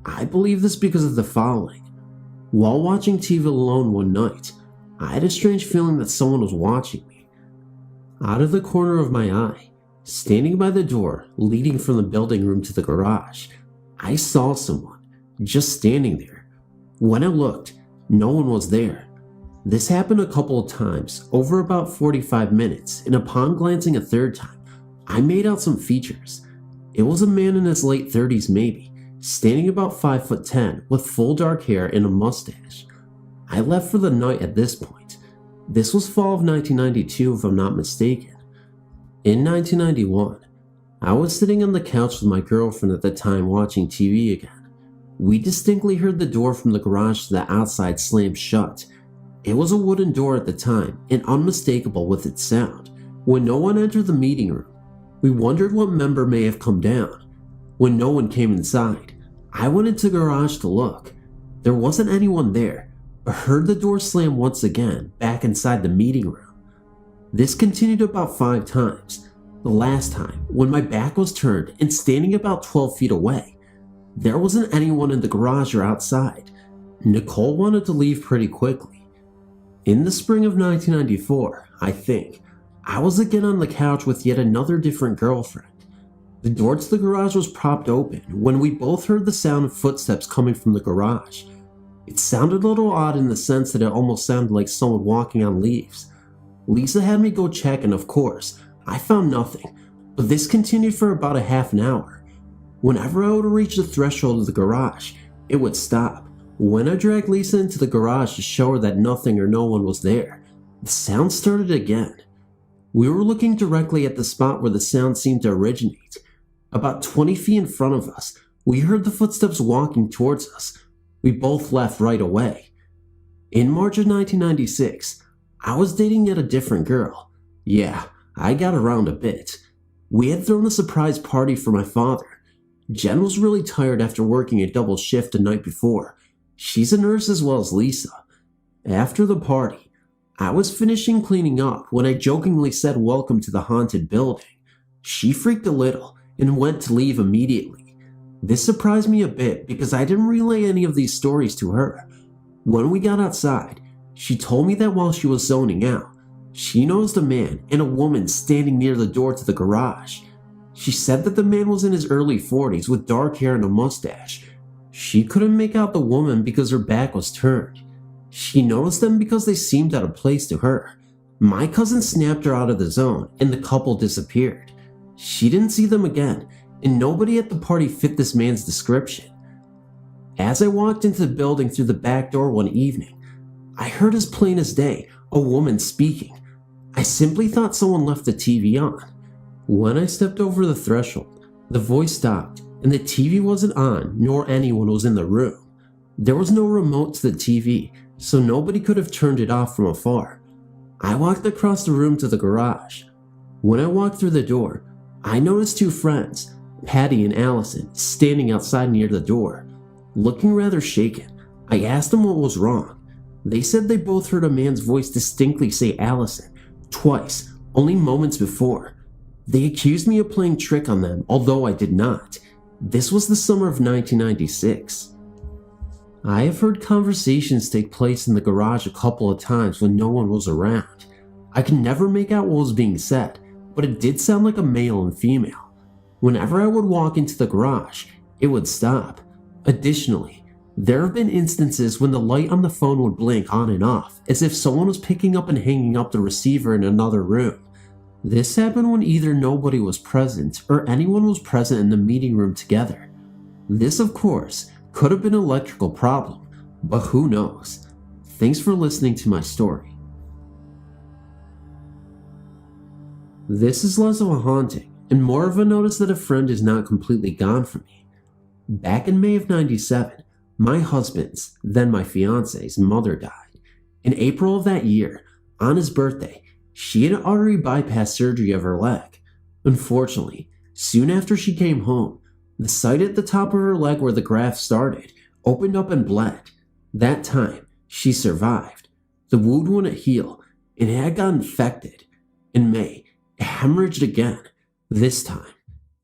I believe this because of the following. While watching TV alone one night, I had a strange feeling that someone was watching me. Out of the corner of my eye, standing by the door leading from the building room to the garage, I saw someone just standing there. When I looked, no one was there. This happened a couple of times over about 45 minutes, and upon glancing a third time, I made out some features. It was a man in his late 30s maybe, standing about 5'10" with full dark hair and a mustache. I left for the night at this point. This was fall of 1992 if I'm not mistaken. In 1991, I was sitting on the couch with my girlfriend at the time watching TV again. We distinctly heard the door from the garage to the outside slam shut. It was a wooden door at the time and unmistakable with its sound. When no one entered the meeting room, we wondered what member may have come down. When no one came inside, I went into the garage to look. There wasn't anyone there, but heard the door slam once again back inside the meeting room. This continued about 5 times. The last time, when my back was turned and standing about 12 feet away, there wasn't anyone in the garage or outside. Nicole wanted to leave pretty quickly. In the spring of 1994, I think, I was again on the couch with yet another different girlfriend. The door to the garage was propped open when we both heard the sound of footsteps coming from the garage. It sounded a little odd in the sense that it almost sounded like someone walking on leaves. Lisa had me go check and of course, I found nothing, but this continued for about a half an hour. Whenever I would reach the threshold of the garage, it would stop. When I dragged Lisa into the garage to show her that nothing or no one was there, the sound started again. We were looking directly at the spot where the sound seemed to originate. About 20 feet in front of us, we heard the footsteps walking towards us. We both left right away. In March of 1996, I was dating yet a different girl. Yeah, I got around a bit. We had thrown a surprise party for my father. Jen was really tired after working a double shift the night before. She's a nurse as well as Lisa. After the party, I was finishing cleaning up when I jokingly said welcome to the haunted building. She freaked a little and went to leave immediately. This surprised me a bit because I didn't relay any of these stories to her. When we got outside, she told me that while she was zoning out, she noticed a man and a woman standing near the door to the garage. She said that the man was in his early 40s with dark hair and a mustache. She couldn't make out the woman because her back was turned. She noticed them because they seemed out of place to her. My cousin snapped her out of the zone and the couple disappeared. She didn't see them again, and nobody at the party fit this man's description. As I walked into the building through the back door one evening, I heard as plain as day a woman speaking. I simply thought someone left the TV on. When I stepped over the threshold, the voice stopped and the TV wasn't on nor anyone was in the room. There was no remote to the TV, so nobody could have turned it off from afar. I walked across the room to the garage. When I walked through the door, I noticed 2 friends, Patty and Allison, standing outside near the door. Looking rather shaken, I asked them what was wrong. They said they both heard a man's voice distinctly say Allison, twice, only moments before. They accused me of playing trick on them, although I did not. This was the summer of 1996. I have heard conversations take place in the garage a couple of times when no one was around. I could never make out what was being said, but it did sound like a male and female. Whenever I would walk into the garage, it would stop. Additionally, there have been instances when the light on the phone would blink on and off, as if someone was picking up and hanging up the receiver in another room. This happened when either nobody was present or anyone was present in the meeting room together. This, of course, could have been an electrical problem, but who knows? Thanks for listening to my story. This is less of a haunting and more of a notice that a friend is not completely gone from me. Back in May of 97, my husband's, then my fiance's, mother died. In April of that year, on his birthday, she had artery bypass surgery of her leg. Unfortunately, soon after she came home, the site at the top of her leg where the graft started opened up and bled. That time, she survived. The wound wouldn't heal, and it had got infected. In May, it hemorrhaged again. This time,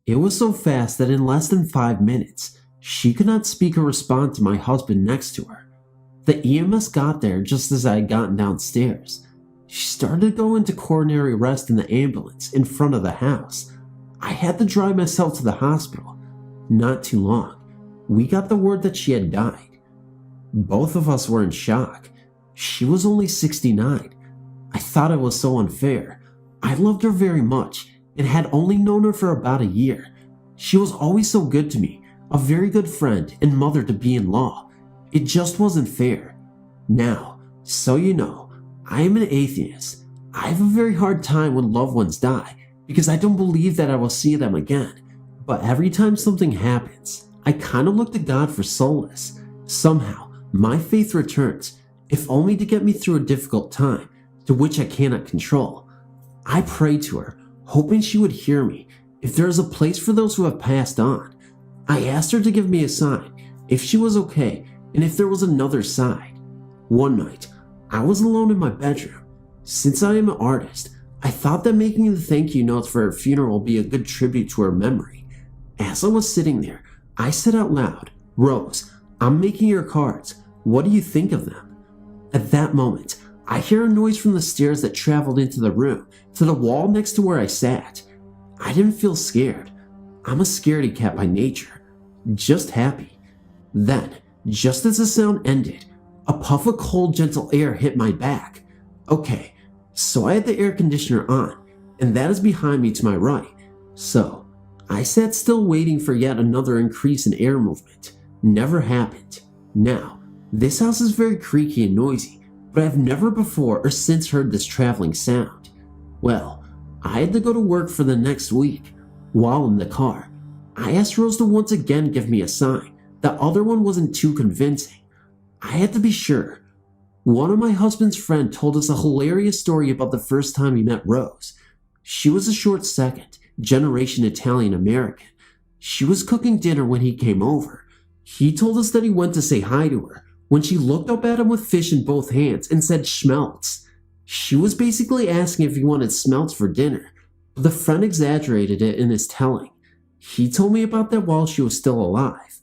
it was so fast that in less than 5 minutes, she could not speak or respond to my husband next to her. The EMS got there just as I had gotten downstairs. She started to go into coronary arrest in the ambulance in front of the house. I had to drive myself to the hospital. Not too long, we got the word that she had died. Both of us were in shock. She was only 69. I thought it was so unfair. I loved her very much and had only known her for about a year. She was always so good to me, a very good friend and mother to be-in-law. It just wasn't fair. Now, so you know, I am an atheist. I have a very hard time when loved ones die because I don't believe that I will see them again. But every time something happens, I kind of look to God for solace. Somehow, my faith returns, if only to get me through a difficult time, to which I cannot control. I pray to her, hoping she would hear me, if there is a place for those who have passed on. I asked her to give me a sign, if she was okay, and if there was another side. One night, I was alone in my bedroom. Since I am an artist, I thought that making the thank you notes for her funeral would be a good tribute to her memory. As I was sitting there, I said out loud, "Rose, I'm making your cards. What do you think of them?" At that moment, I hear a noise from the stairs that traveled into the room, to the wall next to where I sat. I didn't feel scared. I'm a scaredy cat by nature, just happy. Then, just as the sound ended, a puff of cold, gentle air hit my back. Okay, so I had the air conditioner on, and that is behind me to my right. So, I sat still waiting for yet another increase in air movement. Never happened. Now, this house is very creaky and noisy, but I've never before or since heard this traveling sound. Well, I had to go to work for the next week. While in the car, I asked Rose to once again give me a sign. The other one wasn't too convincing. I had to be sure. One of my husband's friends told us a hilarious story about the first time he met Rose. She was a short second, generation Italian American. She was cooking dinner when he came over. He told us that he went to say hi to her when she looked up at him with fish in both hands and said schmelz. She was basically asking if he wanted schmelz for dinner, but the friend exaggerated it in his telling. He told me about that while she was still alive.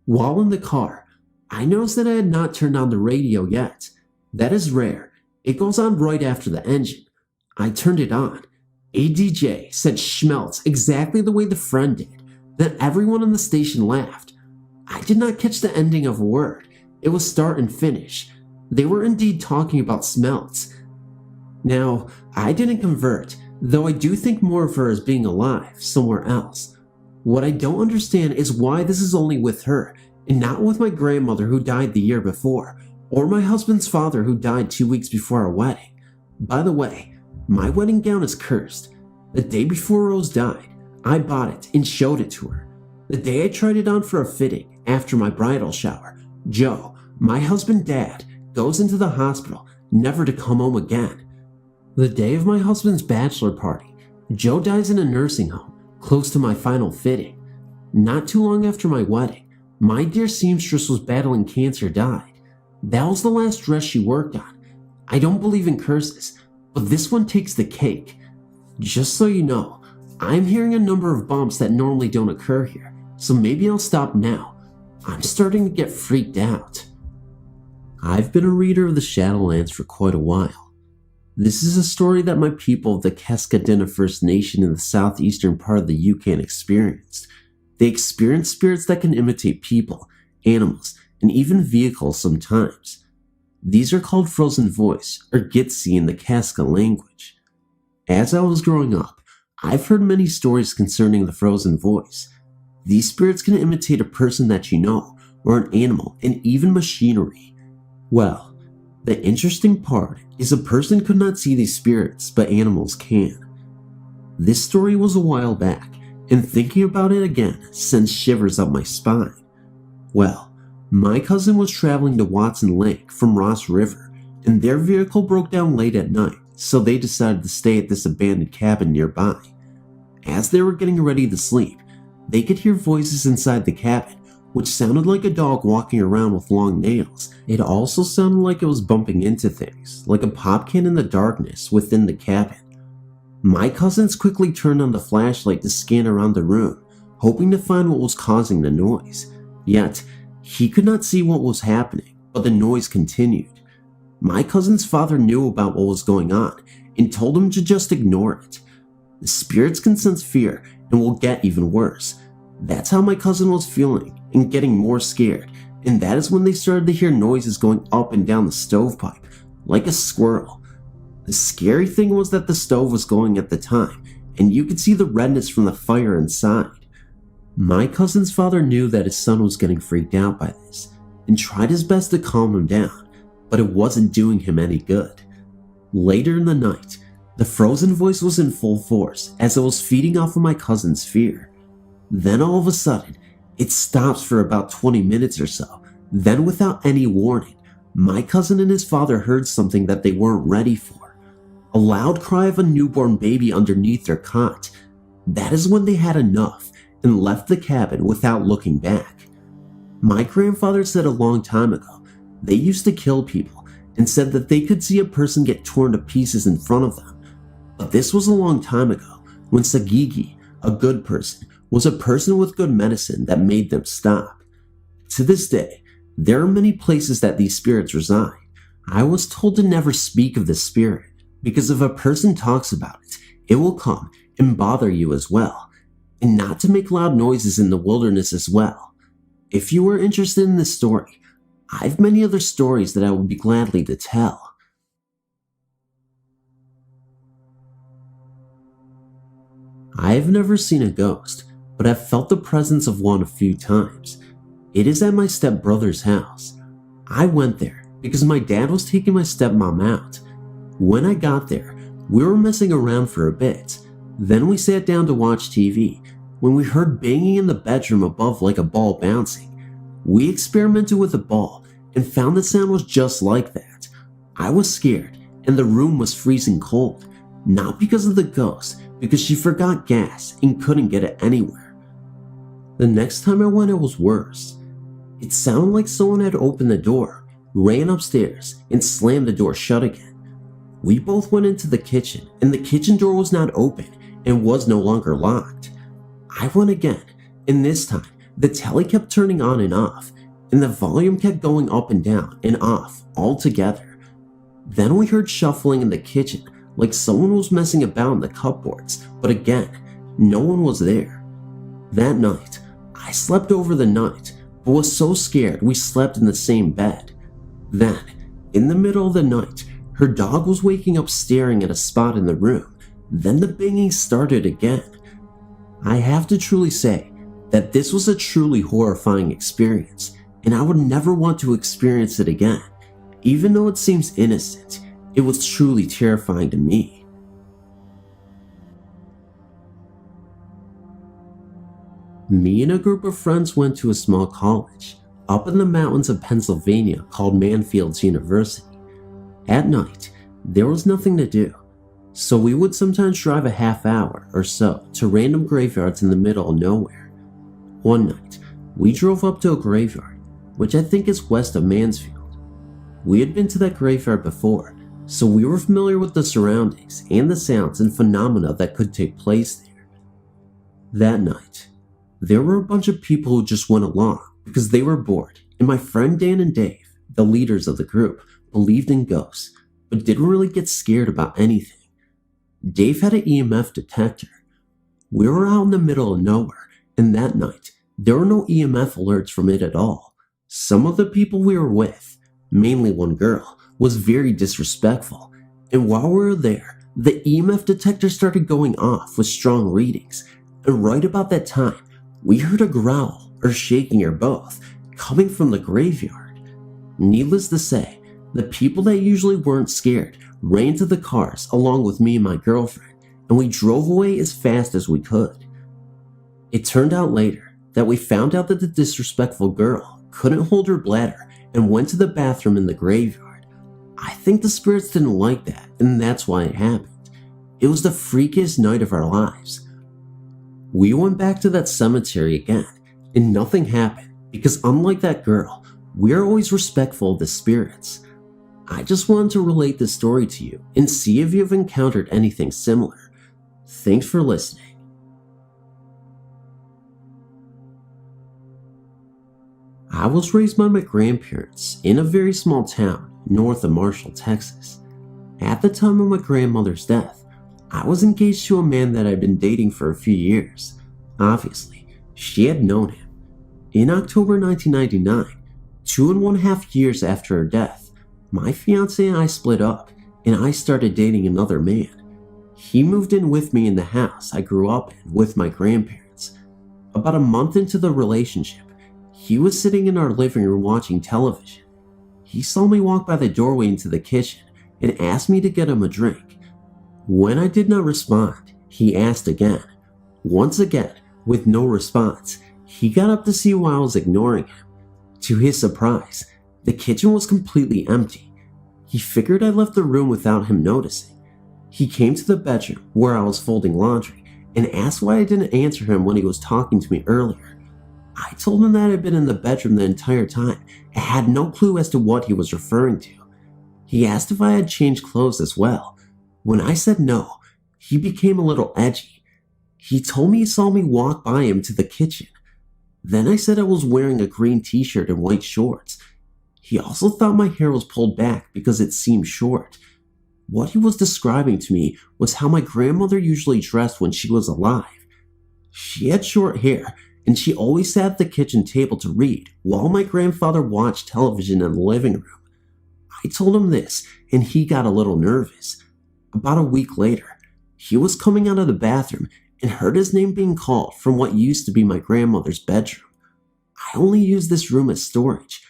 While in the car, I noticed that I had not turned on the radio yet. That is rare. It goes on right after the engine. I turned it on. A DJ said schmelz exactly the way the friend did. Then everyone on the station laughed. I did not catch the ending of a word. It was start and finish. They were indeed talking about schmelz. Now, I didn't convert, though I do think more of her as being alive somewhere else. What I don't understand is why this is only with her, and not with my grandmother who died the year before, or my husband's father who died 2 weeks before our wedding. By the way, my wedding gown is cursed. The day before Rose died, I bought it and showed it to her. The day I tried it on for a fitting, after my bridal shower, Joe, my husband's dad, goes into the hospital, never to come home again. The day of my husband's bachelor party, Joe dies in a nursing home, close to my final fitting. Not too long after my wedding, my dear seamstress was battling cancer died. That was the last dress she worked on. I don't believe in curses, but this one takes the cake. Just so you know, I'm hearing a number of bumps that normally don't occur here, so maybe I'll stop now. I'm starting to get freaked out. I've been a reader of the Shadowlands for quite a while. This is a story that my people of the Keskadena First Nation in the southeastern part of the Yukon experienced. They experience spirits that can imitate people, animals, and even vehicles sometimes. These are called Frozen Voice, or Gitsi in the Kaska language. As I was growing up, I've heard many stories concerning the Frozen Voice. These spirits can imitate a person that you know, or an animal, and even machinery. Well, the interesting part is a person could not see these spirits, but animals can. This story was a while back, and thinking about it again sends shivers up my spine. Well, my cousin was traveling to Watson Lake from Ross River, and their vehicle broke down late at night, so they decided to stay at this abandoned cabin nearby. As they were getting ready to sleep, they could hear voices inside the cabin, which sounded like a dog walking around with long nails. It also sounded like it was bumping into things, like a pop can in the darkness within the cabin. My cousins quickly turned on the flashlight to scan around the room, hoping to find what was causing the noise. Yet, he could not see what was happening, but the noise continued. My cousin's father knew about what was going on and told him to just ignore it. The spirits can sense fear and will get even worse. That's how my cousin was feeling and getting more scared, and that is when they started to hear noises going up and down the stovepipe, like a squirrel. The scary thing was that the stove was going at the time, and you could see the redness from the fire inside. My cousin's father knew that his son was getting freaked out by this and tried his best to calm him down, but it wasn't doing him any good. Later in the night, the frozen voice was in full force as it was feeding off of my cousin's fear. Then all of a sudden, it stops for about 20 minutes or so. Then without any warning, my cousin and his father heard something that they weren't ready for. A loud cry of a newborn baby underneath their cot. That is when they had enough and left the cabin without looking back. My grandfather said a long time ago, they used to kill people and said that they could see a person get torn to pieces in front of them. But this was a long time ago when Sagigi, a good person, was a person with good medicine that made them stop. To this day, there are many places that these spirits reside. I was told to never speak of this spirit because if a person talks about it, it will come and bother you as well, and not to make loud noises in the wilderness as well. If you are interested in this story, I have many other stories that I would be gladly to tell. I have never seen a ghost, but I've felt the presence of one a few times. It is at my stepbrother's house. I went there because my dad was taking my stepmom out. When I got there, we were messing around for a bit. Then we sat down to watch TV when we heard banging in the bedroom above like a ball bouncing. We experimented with a ball and found the sound was just like that. I was scared and the room was freezing cold, not because of the ghost, because she forgot gas and couldn't get it anywhere. The next time I went, it was worse. It sounded like someone had opened the door, ran upstairs, and slammed the door shut again. We both went into the kitchen, and the kitchen door was not open and was no longer locked. I went again, and this time, the telly kept turning on and off, and the volume kept going up and down and off all together. Then we heard shuffling in the kitchen, like someone was messing about in the cupboards, but again, no one was there. That night, I slept over the night, but was so scared we slept in the same bed. Then, in the middle of the night, her dog was waking up staring at a spot in the room. Then the banging started again. I have to truly say that this was a truly horrifying experience, and I would never want to experience it again. Even though it seems innocent, it was truly terrifying to me. Me and a group of friends went to a small college up in the mountains of Pennsylvania called Manfields University. At night, there was nothing to do, so we would sometimes drive a half hour or so to random graveyards in the middle of nowhere. One night, we drove up to a graveyard, which I think is west of Mansfield. We had been to that graveyard before, so we were familiar with the surroundings and the sounds and phenomena that could take place there. That night, there were a bunch of people who just went along because they were bored, and my friend Dan and Dave, the leaders of the group, believed in ghosts, but didn't really get scared about anything. Dave had an EMF detector. We were out in the middle of nowhere, and that night, there were no EMF alerts from it at all. Some of the people we were with, mainly one girl, was very disrespectful, and while we were there, the EMF detector started going off with strong readings, and right about that time, we heard a growl, or shaking or both, coming from the graveyard. Needless to say, the people that usually weren't scared ran to the cars along with me and my girlfriend, and we drove away as fast as we could. It turned out later that we found out that the disrespectful girl couldn't hold her bladder and went to the bathroom in the graveyard. I think the spirits didn't like that, and that's why it happened. It was the freakiest night of our lives. We went back to that cemetery again, and nothing happened because unlike that girl, we're always respectful of the spirits. I just wanted to relate this story to you and see if you've encountered anything similar. Thanks for listening. I was raised by my grandparents in a very small town north of Marshall, Texas. At the time of my grandmother's death, I was engaged to a man that I'd been dating for a few years. Obviously, she had known him. In October 1999, 2.5 years after her death, my fiancé and I split up, and I started dating another man. He moved in with me in the house I grew up in with my grandparents. About a month into the relationship, he was sitting in our living room watching television. He saw me walk by the doorway into the kitchen and asked me to get him a drink. When I did not respond, he asked again. Once again, with no response, he got up to see why I was ignoring him. To his surprise, the kitchen was completely empty. He figured I left the room without him noticing. He came to the bedroom where I was folding laundry and asked why I didn't answer him when he was talking to me earlier. I told him that I had been in the bedroom the entire time and had no clue as to what he was referring to. He asked if I had changed clothes as well. When I said no, he became a little edgy. He told me he saw me walk by him to the kitchen. Then I said I was wearing a green t-shirt and white shorts. He also thought my hair was pulled back because it seemed short. What he was describing to me was how my grandmother usually dressed when she was alive. She had short hair, and she always sat at the kitchen table to read while my grandfather watched television in the living room. I told him this, and he got a little nervous. About a week later, he was coming out of the bathroom and heard his name being called from what used to be my grandmother's bedroom. I only used this room as storage.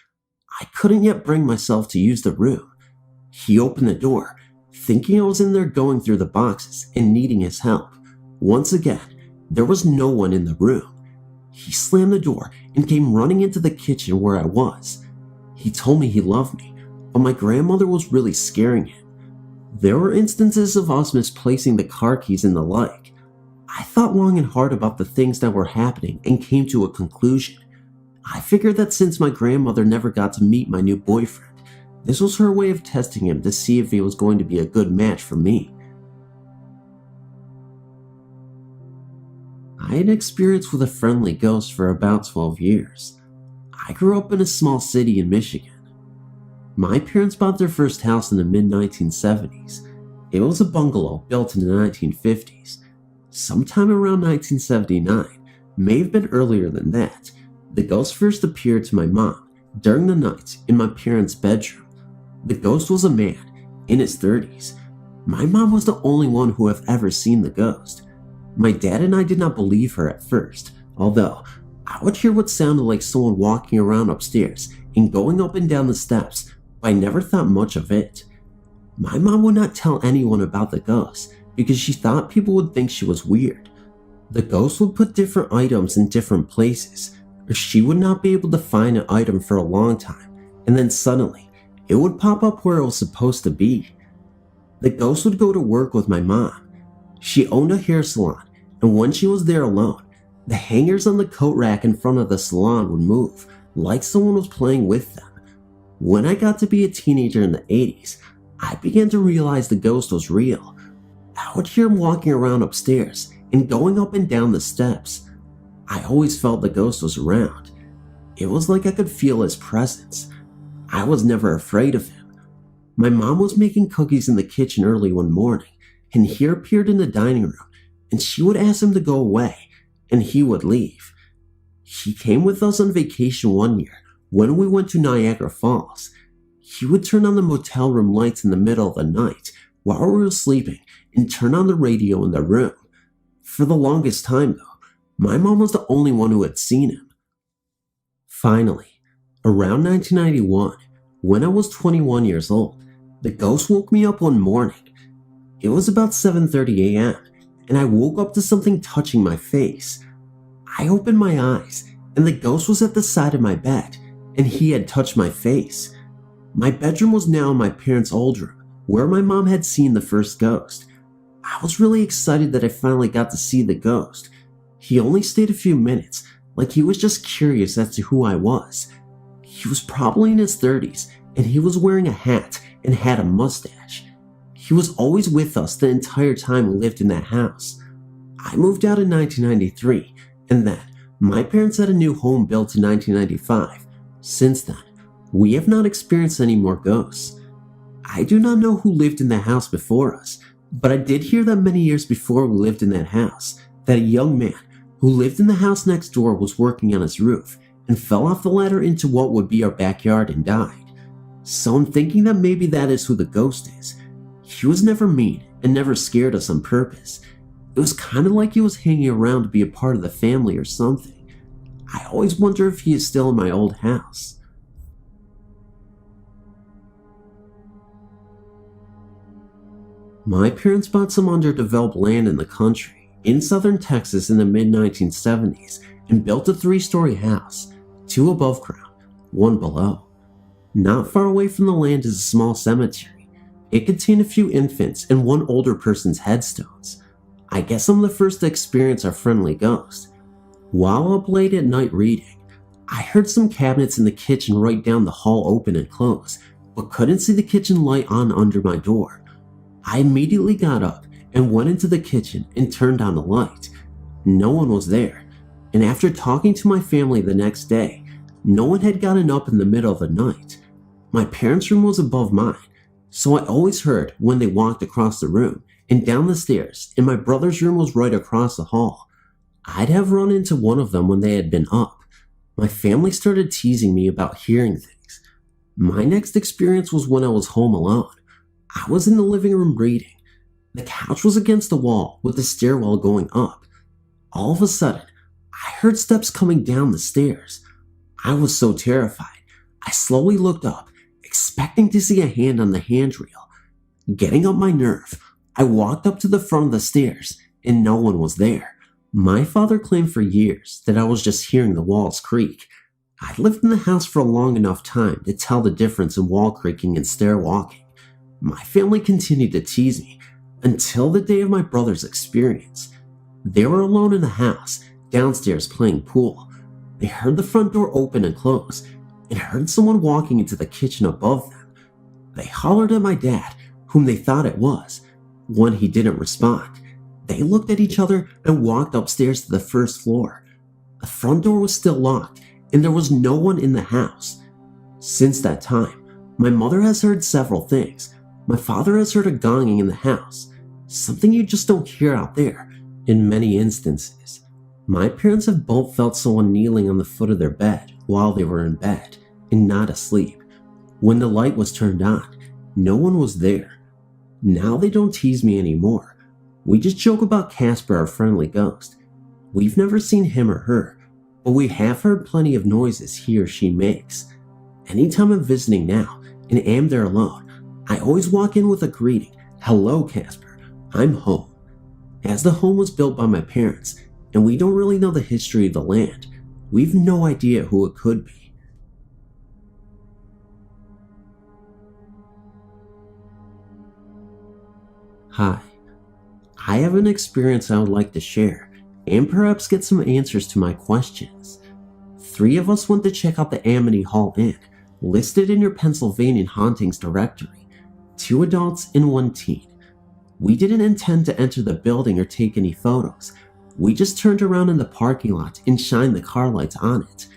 I couldn't yet bring myself to use the room. He opened the door, thinking I was in there going through the boxes and needing his help. Once again, there was no one in the room. He slammed the door and came running into the kitchen where I was. He told me he loved me, but my grandmother was really scaring him. There were instances of us misplacing the car keys and the like. I thought long and hard about the things that were happening and came to a conclusion. I figured that since my grandmother never got to meet my new boyfriend, this was her way of testing him to see if he was going to be a good match for me. I had experience with a friendly ghost for about 12 years. I grew up in a small city in Michigan. My parents bought their first house in the mid-1970s. It was a bungalow built in the 1950s. Sometime around 1979, may have been earlier than that, the ghost first appeared to my mom during the night in my parents' bedroom. The ghost was a man in his 30s. My mom was the only one who have ever seen the ghost. My dad and I did not believe her at first, although I would hear what sounded like someone walking around upstairs and going up and down the steps, but I never thought much of it. My mom would not tell anyone about the ghost because she thought people would think she was weird. The ghost would put different items in different places, or she would not be able to find an item for a long time, and then suddenly, it would pop up where it was supposed to be. The ghost would go to work with my mom. She owned a hair salon, and when she was there alone, the hangers on the coat rack in front of the salon would move, like someone was playing with them. When I got to be a teenager in the 80s, I began to realize the ghost was real. I would hear him walking around upstairs and going up and down the steps. I always felt the ghost was around. It was like I could feel his presence. I was never afraid of him. My mom was making cookies in the kitchen early one morning, and he appeared in the dining room, and she would ask him to go away, and he would leave. He came with us on vacation one year when we went to Niagara Falls. He would turn on the motel room lights in the middle of the night while we were sleeping and turn on the radio in the room. For the longest time though, my mom was the only one who had seen him. Finally, around 1991, when I was 21 years old, the ghost woke me up one morning. It was about 7:30 a.m., and I woke up to something touching my face. I opened my eyes, and the ghost was at the side of my bed, and he had touched my face. My bedroom was now in my parents' old room, where my mom had seen the first ghost. I was really excited that I finally got to see the ghost. He only stayed a few minutes, like he was just curious as to who I was. He was probably in his 30s, and he was wearing a hat and had a mustache. He was always with us the entire time we lived in that house. I moved out in 1993, and then my parents had a new home built in 1995. Since then, we have not experienced any more ghosts. I do not know who lived in the house before us, but I did hear that many years before we lived in that house, that a young man who lived in the house next door was working on his roof and fell off the ladder into what would be our backyard and died. So I'm thinking that maybe that is who the ghost is. He was never mean and never scared us on purpose. It was kind of like he was hanging around to be a part of the family or something. I always wonder if he is still in my old house. My parents bought some underdeveloped land in the country, in southern Texas in the mid-1970s, and built a 3-story house, 2 above ground, 1 below. Not far away from the land is a small cemetery. It contained a few infants and 1 older person's headstones. I guess I'm the first to experience our friendly ghost. While up late at night reading, I heard some cabinets in the kitchen right down the hall open and close, but couldn't see the kitchen light on under my door. I immediately got up and went into the kitchen and turned on the light. No one was there, and after talking to my family the next day, no one had gotten up in the middle of the night. My parents' room was above mine, so I always heard when they walked across the room and down the stairs, and my brother's room was right across the hall. I'd have run into one of them when they had been up. My family started teasing me about hearing things. My next experience was when I was home alone. I was in the living room reading. The couch was against the wall with the stairwell going up. All of a sudden, I heard steps coming down the stairs. I was so terrified. I slowly looked up, expecting to see a hand on the handrail. Getting up my nerve, I walked up to the front of the stairs, and no one was there. My father claimed for years that I was just hearing the walls creak. I'd lived in the house for a long enough time to tell the difference in wall creaking and stair walking. My family continued to tease me until the day of my brother's experience. They were alone in the house, downstairs playing pool. They heard the front door open and close, and heard someone walking into the kitchen above them. They hollered at my dad, whom they thought it was. When he didn't respond, they looked at each other and walked upstairs to the first floor. The front door was still locked, and there was no one in the house. Since that time, my mother has heard several things. My father has heard a gonging in the house, something you just don't hear out there in many instances. My parents have both felt someone kneeling on the foot of their bed while they were in bed and not asleep. When the light was turned on, no one was there. Now they don't tease me anymore. We just joke about Casper, our friendly ghost. We've never seen him or her, but we have heard plenty of noises he or she makes. Anytime I'm visiting now and am there alone, I always walk in with a greeting. Hello, Casper. I'm home. As the home was built by my parents, and we don't really know the history of the land, we've no idea who it could be. Hi. I have an experience I would like to share, and perhaps get some answers to my questions. 3 of us went to check out the Amity Hall Inn, listed in your Pennsylvania Hauntings directory. 2 adults and 1 teen. We didn't intend to enter the building or take any photos. We just turned around in the parking lot and shined the car lights on it.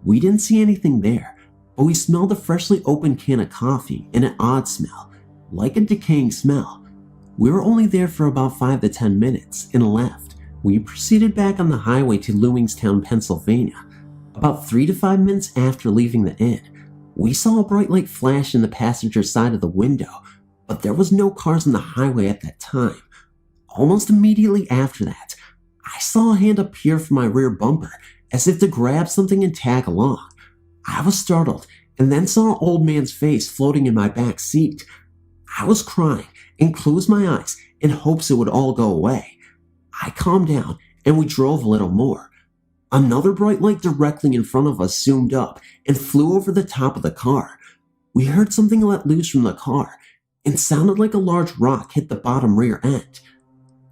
We didn't see anything there, but we smelled a freshly opened can of coffee and an odd smell, like a decaying smell. We were only there for about 5 to 10 minutes and left. We proceeded back on the highway to Lewingstown, Pennsylvania. About 3 to 5 minutes after leaving the inn, we saw a bright light flash in the passenger side of the window, but there was no cars on the highway at that time. Almost immediately after that, I saw a hand appear from my rear bumper as if to grab something and tag along. I was startled and then saw an old man's face floating in my back seat. I was crying and closed my eyes in hopes it would all go away. I calmed down and we drove a little more. Another bright light directly in front of us zoomed up and flew over the top of the car. We heard something let loose from the car and sounded like a large rock hit the bottom rear end.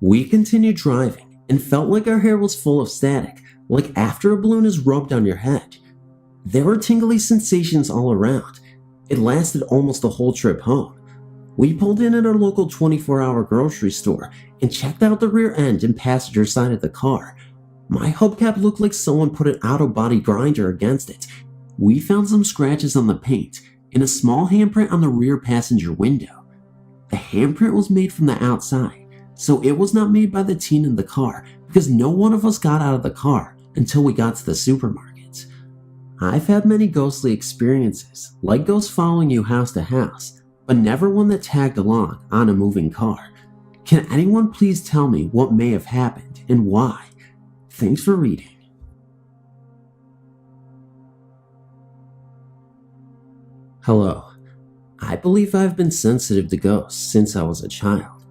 We continued driving and felt like our hair was full of static, like after a balloon is rubbed on your head. There were tingly sensations all around. It lasted almost the whole trip home. We pulled in at our local 24-hour grocery store and checked out the rear end and passenger side of the car. My hubcap looked like someone put an auto-body grinder against it. We found some scratches on the paint and a small handprint on the rear passenger window. The handprint was made from the outside, so it was not made by the teen in the car because no one of us got out of the car until we got to the supermarket. I've had many ghostly experiences, like ghosts following you house to house, but never one that tagged along on a moving car. Can anyone please tell me what may have happened and why? Thanks for reading. Hello. I believe I've been sensitive to ghosts since I was a child.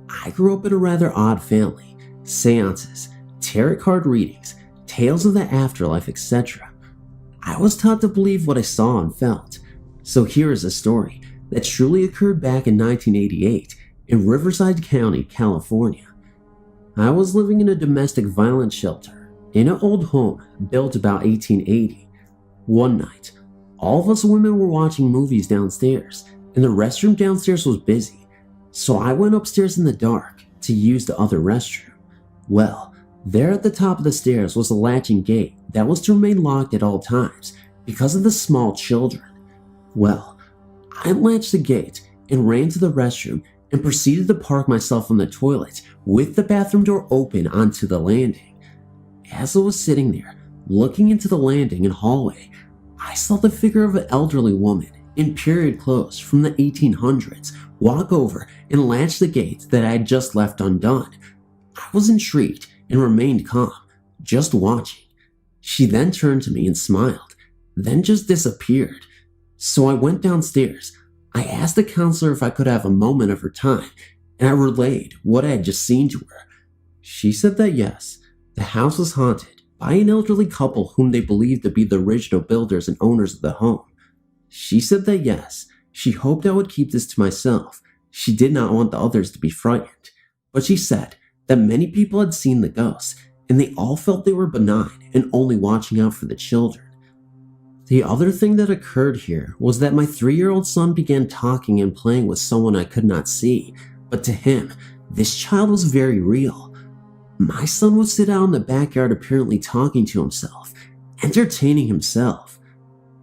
I grew up in a rather odd family. Seances, tarot card readings, tales of the afterlife, etc. I was taught to believe what I saw and felt. So here is a story that truly occurred back in 1988 in Riverside County, California. I was living in a domestic violence shelter in an old home built about 1880. One night, all of us women were watching movies downstairs, and the restroom downstairs was busy, so I went upstairs in the dark to use the other restroom. Well, there at the top of the stairs was a latching gate that was to remain locked at all times because of the small children. Well, I unlatched the gate and ran to the restroom and proceeded to park myself on the toilet with the bathroom door open onto the landing. As I was sitting there, looking into the landing and hallway, I saw the figure of an elderly woman in period clothes from the 1800s walk over and latch the gate that I had just left undone. I was intrigued and remained calm, just watching. She then turned to me and smiled, then just disappeared. So I went downstairs. I asked the counselor if I could have a moment of her time, and I relayed what I had just seen to her. She said that yes, the house was haunted by an elderly couple whom they believed to be the original builders and owners of the home. She said that yes, she hoped I would keep this to myself. She did not want the others to be frightened, but she said that many people had seen the ghosts, and they all felt they were benign and only watching out for the children. The other thing that occurred here was that my 3-year-old son began talking and playing with someone I could not see, but to him, this child was very real. My son would sit out in the backyard apparently talking to himself, entertaining himself.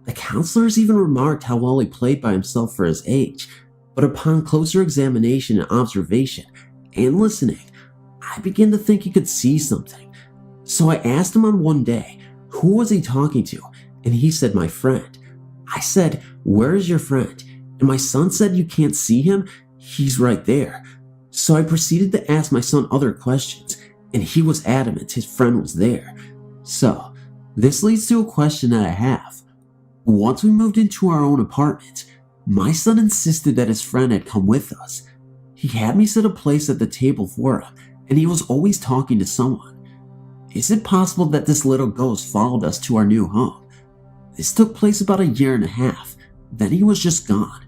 The counselors even remarked how well he played by himself for his age, but upon closer examination and observation and listening, I began to think he could see something. So I asked him on one day, who was he talking to? And he said, my friend. I said, where is your friend? And my son said, you can't see him? He's right there. So I proceeded to ask my son other questions, and he was adamant his friend was there. So, this leads to a question that I have. Once we moved into our own apartment, my son insisted that his friend had come with us. He had me set a place at the table for him, and he was always talking to someone. Is it possible that this little ghost followed us to our new home? This took place about 1.5 years, then he was just gone.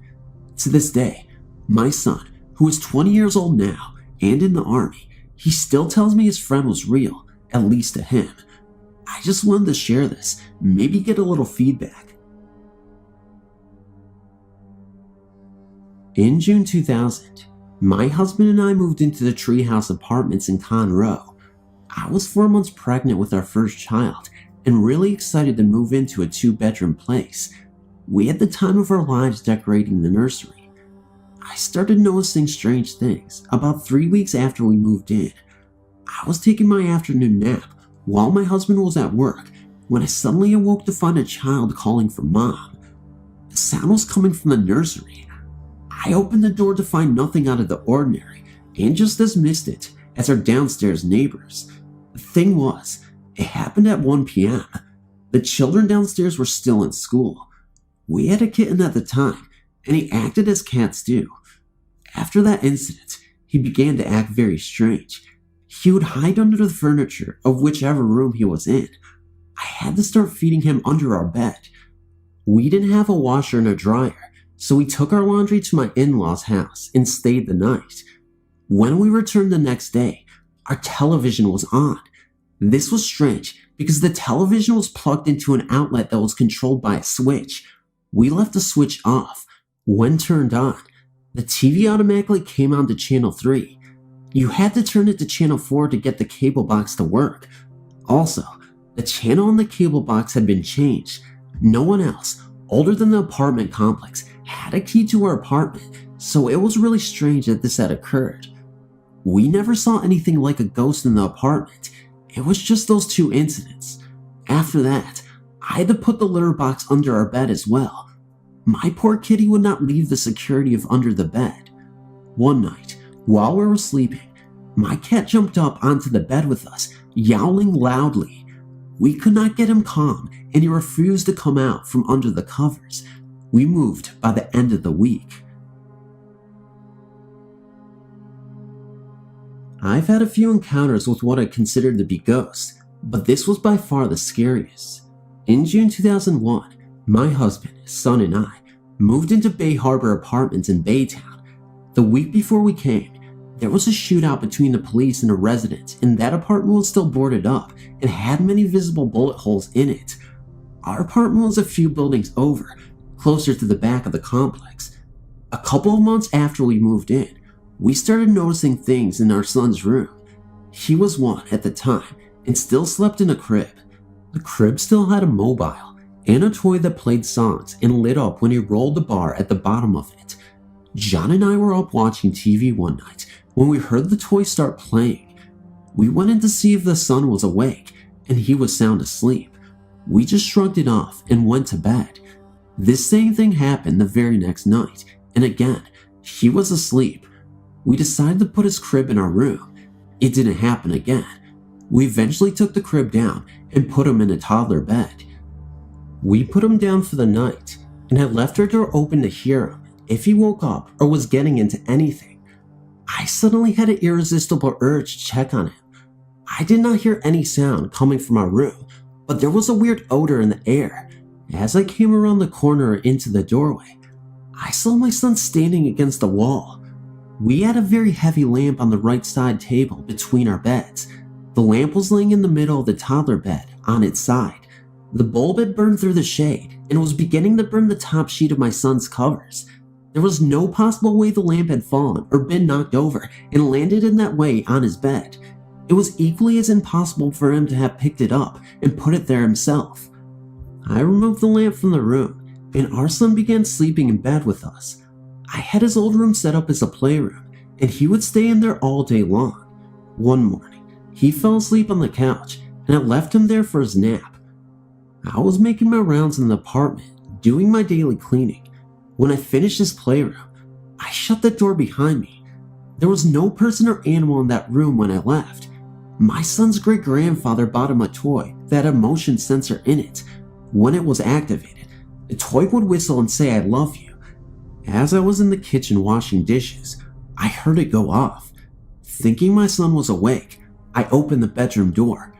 To this day, my son, who is 20 years old now and in the army, he still tells me his friend was real, at least to him. I just wanted to share this, maybe get a little feedback. In June 2000, my husband and I moved into the Treehouse Apartments in Conroe. I was 4 months pregnant with our first child and really excited to move into a 2-bedroom place. We had the time of our lives decorating the nursery. I started noticing strange things about 3 weeks after we moved in. I was taking my afternoon nap while my husband was at work when I suddenly awoke to find a child calling for mom. The sound was coming from the nursery. I opened the door to find nothing out of the ordinary and just dismissed it as our downstairs neighbors. The thing was, it happened at 1 p.m. The children downstairs were still in school. We had a kitten at the time, and he acted as cats do. After that incident, he began to act very strange. He would hide under the furniture of whichever room he was in. I had to start feeding him under our bed. We didn't have a washer and a dryer, so we took our laundry to my in-laws' house and stayed the night. When we returned the next day, our television was on. This was strange because the television was plugged into an outlet that was controlled by a switch. We left the switch off. When turned on, the TV automatically came on to channel 3. You had to turn it to channel 4 to get the cable box to work. Also, the channel on the cable box had been changed. No one else, older than the apartment complex, had a key to our apartment, so it was really strange that this had occurred. We never saw anything like a ghost in the apartment. It was just those 2 incidents. After that, I had to put the litter box under our bed as well. My poor kitty would not leave the security of under the bed. One night, While we were sleeping, my cat jumped up onto the bed with us, yowling loudly. We could not get him calm, and he refused to come out from under the covers. We moved by the end of the week. I've had a few encounters with what I considered to be ghosts, but this was by far the scariest. In June 2001, my husband, son, and I moved into Bay Harbor Apartments in Baytown. The week before we came, there was a shootout between the police and a resident, and that apartment was still boarded up and had many visible bullet holes in it. Our apartment was a few buildings over, closer to the back of the complex. A couple of months after we moved in, we started noticing things in our son's room. He was 1 at the time and still slept in a crib. The crib still had a mobile and a toy that played songs and lit up when he rolled the bar at the bottom of it. John and I were up watching TV one night when we heard the toy start playing. We went in to see if the son was awake, and he was sound asleep. We just shrugged it off and went to bed. This same thing happened the very next night, and again, he was asleep. We decided to put his crib in our room. It didn't happen again. We eventually took the crib down and put him in a toddler bed. We put him down for the night and had left our door open to hear him if he woke up or was getting into anything. I suddenly had an irresistible urge to check on him. I did not hear any sound coming from our room, but there was a weird odor in the air. As I came around the corner into the doorway, I saw my son standing against the wall. We had a very heavy lamp on the right side table between our beds. The lamp was laying in the middle of the toddler bed on its side. The bulb had burned through the shade and was beginning to burn the top sheet of my son's covers. There was no possible way the lamp had fallen or been knocked over and landed in that way on his bed. It was equally as impossible for him to have picked it up and put it there himself. I removed the lamp from the room, and our son began sleeping in bed with us. I had his old room set up as a playroom, and he would stay in there all day long. One morning, he fell asleep on the couch, and I left him there for his nap. I was making my rounds in the apartment, doing my daily cleaning. When I finished his playroom, I shut the door behind me. There was no person or animal in that room when I left. My son's great-grandfather bought him a toy that had a motion sensor in it. When it was activated, the toy would whistle and say, "I love you." As I was in the kitchen washing dishes, I heard it go off. Thinking my son was awake, I opened the bedroom door.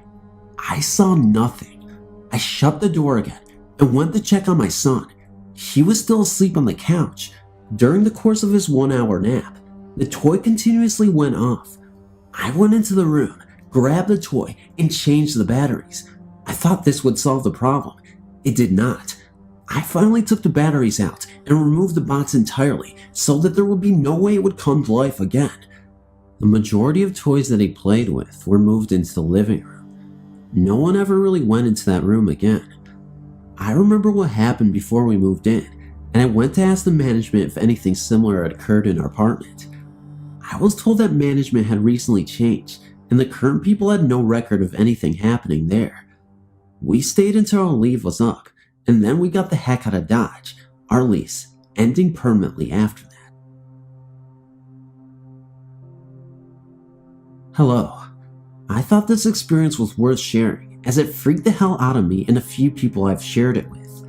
I saw nothing. I shut the door again and went to check on my son. He was still asleep on the couch. During the course of his 1-hour nap, the toy continuously went off. I went into the room, grabbed the toy, and changed the batteries. I thought this would solve the problem. It did not. I finally took the batteries out and removed the box entirely so that there would be no way it would come to life again. The majority of toys that he played with were moved into the living room. No one ever really went into that room again. I remember what happened before we moved in, and I went to ask the management if anything similar had occurred in our apartment. I was told that management had recently changed, and the current people had no record of anything happening there. We stayed until our leave was up, and then we got the heck out of Dodge, our lease ending permanently after that. Hello. I thought this experience was worth sharing as it freaked the hell out of me and a few people I've shared it with.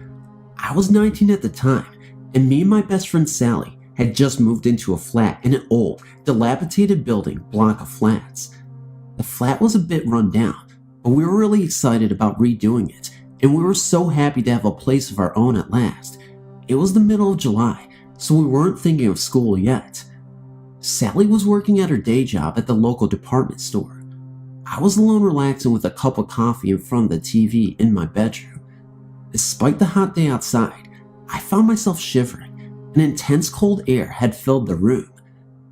I was 19 at the time, and me and my best friend Sally had just moved into a flat in an old, dilapidated building block of flats. The flat was a bit run down, but we were really excited about redoing it, and we were so happy to have a place of our own at last. It was the middle of July, so we weren't thinking of school yet. Sally was working at her day job at the local department store. I was alone relaxing with a cup of coffee in front of the TV in my bedroom. Despite the hot day outside, I found myself shivering. An intense cold air had filled the room.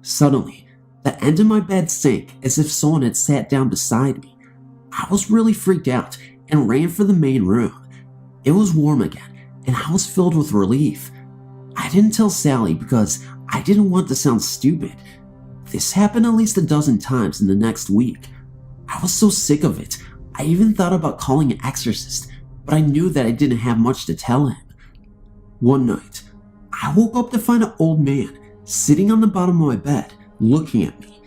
Suddenly, the end of my bed sank as if someone had sat down beside me. I was really freaked out and ran for the main room. It was warm again, and I was filled with relief. I didn't tell Sally because I didn't want to sound stupid. This happened at least a dozen times in the next week. I was so sick of it, I even thought about calling an exorcist, but I knew that I didn't have much to tell him. One night, I woke up to find an old man sitting on the bottom of my bed, looking at me.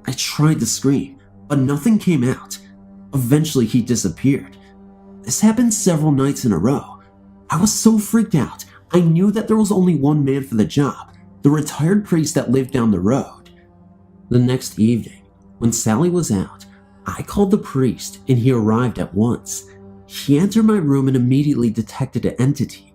I tried to scream, but nothing came out. Eventually he disappeared. This happened several nights in a row. I was so freaked out, I knew that there was only one man for the job, the retired priest that lived down the road. The next evening, when Sally was out, I called the priest and he arrived at once. He entered my room and immediately detected an entity.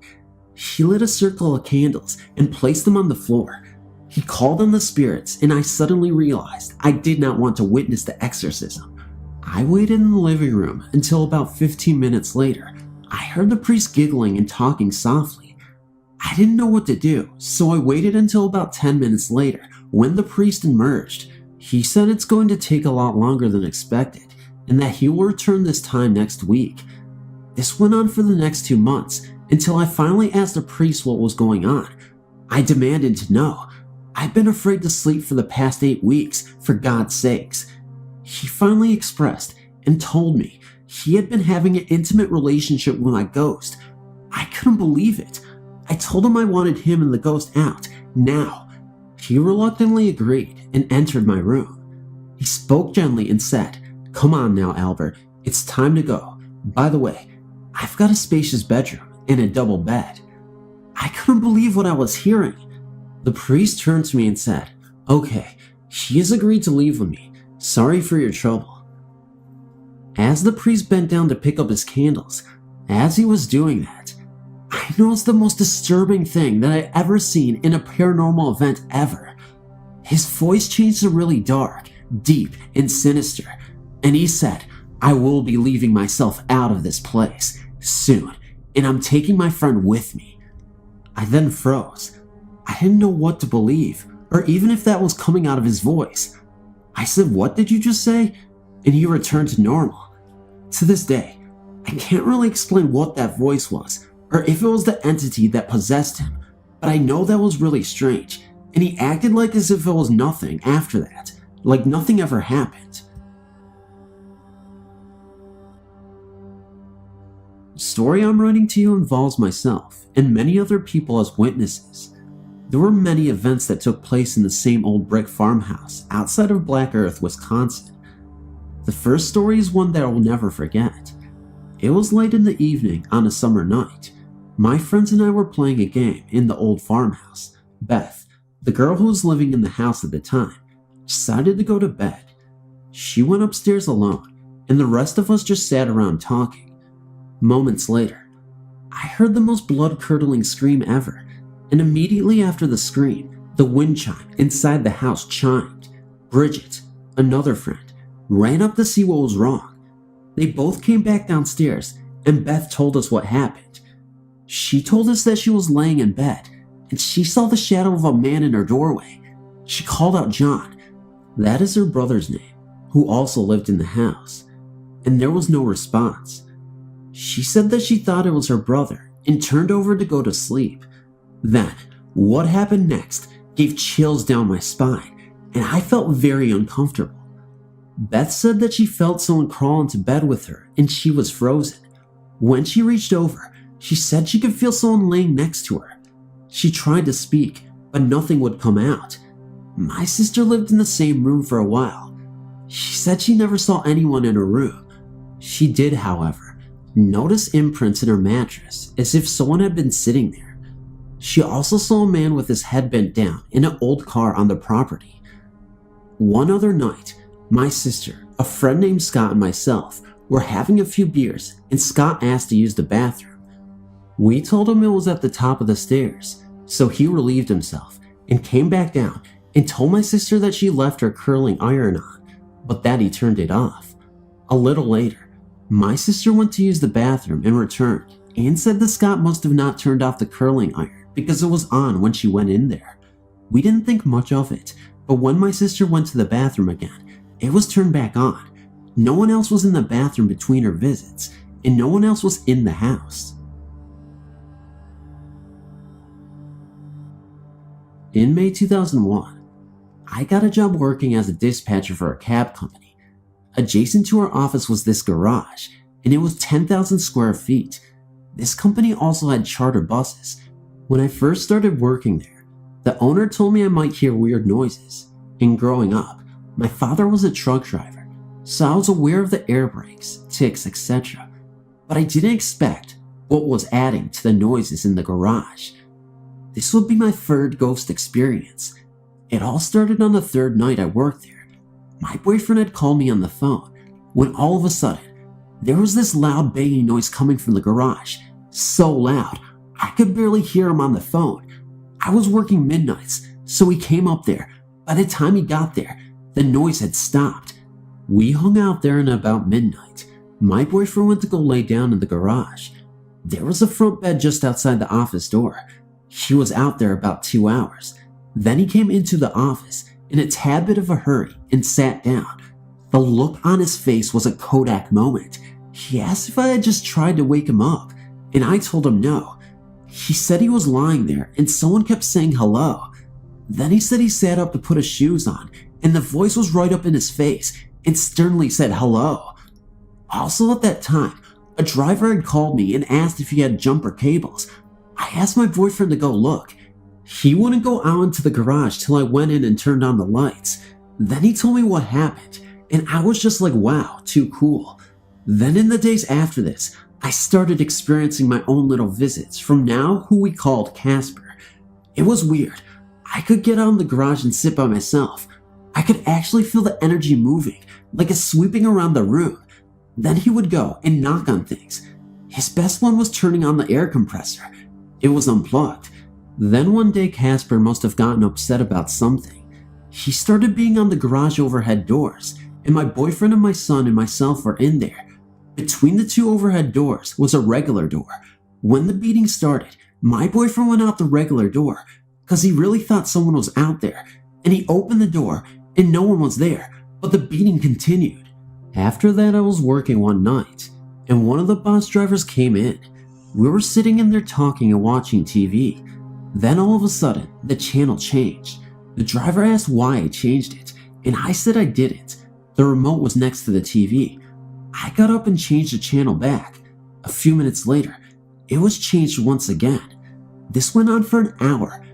He lit a circle of candles and placed them on the floor. He called on the spirits and I suddenly realized I did not want to witness the exorcism. I waited in the living room until about 15 minutes later. I heard the priest giggling and talking softly. I didn't know what to do, so I waited until about 10 minutes later when the priest emerged. He said it's going to take a lot longer than expected and that he will return this time next week. This went on for the next 2 months until I finally asked the priest what was going on. I demanded to know. I've been afraid to sleep for the past 8 weeks, for God's sakes. He finally expressed and told me he had been having an intimate relationship with my ghost. I couldn't believe it. I told him I wanted him and the ghost out, now. He reluctantly agreed and entered my room. He spoke gently and said, "Come on now, Albert, it's time to go. By the way, I've got a spacious bedroom and a double bed." I couldn't believe what I was hearing. The priest turned to me and said, "Okay, he has agreed to leave with me. Sorry for your trouble." As the priest bent down to pick up his candles, as he was doing that, I noticed the most disturbing thing that I ever seen in a paranormal event ever. His voice changed to really dark, deep, and sinister, and he said, "I will be leaving myself out of this place soon, and I'm taking my friend with me." I then froze. I didn't know what to believe, or even if that was coming out of his voice. I said, "What did you just say?" And he returned to normal. To this day, I can't really explain what that voice was, or if it was the entity that possessed him, but I know that was really strange, and he acted like as if it was nothing after that, like nothing ever happened. The story I'm writing to you involves myself and many other people as witnesses. There were many events that took place in the same old brick farmhouse outside of Black Earth, Wisconsin. The first story is one that I will never forget. It was late in the evening on a summer night. My friends and I were playing a game in the old farmhouse. Beth, the girl who was living in the house at the time, decided to go to bed. She went upstairs alone, and the rest of us just sat around talking. Moments later, I heard the most blood-curdling scream ever, and immediately after the scream, the wind chime inside the house chimed. Bridget, another friend, ran up to see what was wrong. They both came back downstairs, and Beth told us what happened. She told us that she was laying in bed, and she saw the shadow of a man in her doorway. She called out John, that is her brother's name, who also lived in the house, and there was no response. She said that she thought it was her brother and turned over to go to sleep. Then, what happened next gave chills down my spine, and I felt very uncomfortable. Beth said that she felt someone crawl into bed with her and she was frozen. When she reached over, she said she could feel someone laying next to her. She tried to speak, but nothing would come out. My sister lived in the same room for a while. She said she never saw anyone in her room. She did, however, notice imprints in her mattress as if someone had been sitting there. She also saw a man with his head bent down in an old car on the property. One other night, my sister, a friend named Scott, and myself were having a few beers, and Scott asked to use the bathroom. We told him it was at the top of the stairs, so he relieved himself and came back down and told my sister that she left her curling iron on, but that he turned it off. A little later, my sister went to use the bathroom and returned and said that Scott must have not turned off the curling iron because it was on when she went in there. We didn't think much of it, but when my sister went to the bathroom again, it was turned back on. No one else was in the bathroom between her visits, and no one else was in the house. In May 2001, I got a job working as a dispatcher for a cab company. Adjacent to our office was this garage, and it was 10,000 square feet. This company also had charter buses. When I first started working there, the owner told me I might hear weird noises. and growing up, my father was a truck driver, so I was aware of the air brakes, ticks, etc. But I didn't expect what was adding to the noises in the garage. This would be my third ghost experience. It all started on the third night I worked there. My boyfriend had called me on the phone when all of a sudden, there was this loud banging noise coming from the garage. So loud, I could barely hear him on the phone. I was working midnights, so he came up there. By the time he got there, the noise had stopped. We hung out there and about midnight, my boyfriend went to go lay down in the garage. There was a front bed just outside the office door. He was out there about 2 hours. Then he came into the office in a tad bit of a hurry and sat down. The look on his face was a Kodak moment. He asked if I had just tried to wake him up, and I told him no. He said he was lying there and someone kept saying hello. Then he said he sat up to put his shoes on, and the voice was right up in his face and sternly said hello. Also at that time, a driver had called me and asked if he had jumper cables. I asked my boyfriend to go look. He wouldn't go out into the garage till I went in and turned on the lights. Then he told me what happened, and I was just like, wow, too cool. Then in the days after this, I started experiencing my own little visits from now who we called Casper. It was weird. I could get out in the garage and sit by myself. I could actually feel the energy moving, like it's sweeping around the room. Then he would go and knock on things. His best one was turning on the air compressor. It was unplugged. Then one day Casper must have gotten upset about something. He started being on the garage overhead doors, and my boyfriend and my son and myself were in there. Between the two overhead doors was a regular door. When the beating started, my boyfriend went out the regular door because he really thought someone was out there, and he opened the door and no one was there, but the beating continued. After that, I was working one night, and one of the bus drivers came in. We were sitting in there talking and watching TV. Then all of a sudden, the channel changed. The driver asked why I changed it, and I said I didn't. The remote was next to the TV. I got up and changed the channel back. A few minutes later, it was changed once again. This went on for an hour.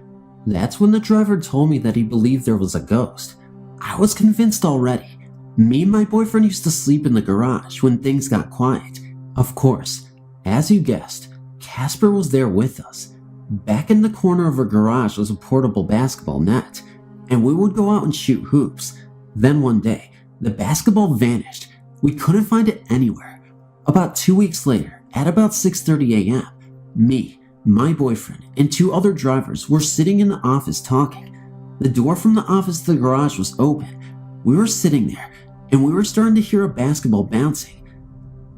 That's when the driver told me that he believed there was a ghost. I was convinced already. Me and my boyfriend used to sleep in the garage when things got quiet. Of course, as you guessed, Casper was there with us. Back in the corner of our garage was a portable basketball net, and we would go out and shoot hoops. Then one day, the basketball vanished. We couldn't find it anywhere. About 2 weeks later, at about 6:30 a.m., me, my boyfriend, and 2 other drivers were sitting in the office talking. The door from the office to the garage was open. We were sitting there, and we were starting to hear a basketball bouncing.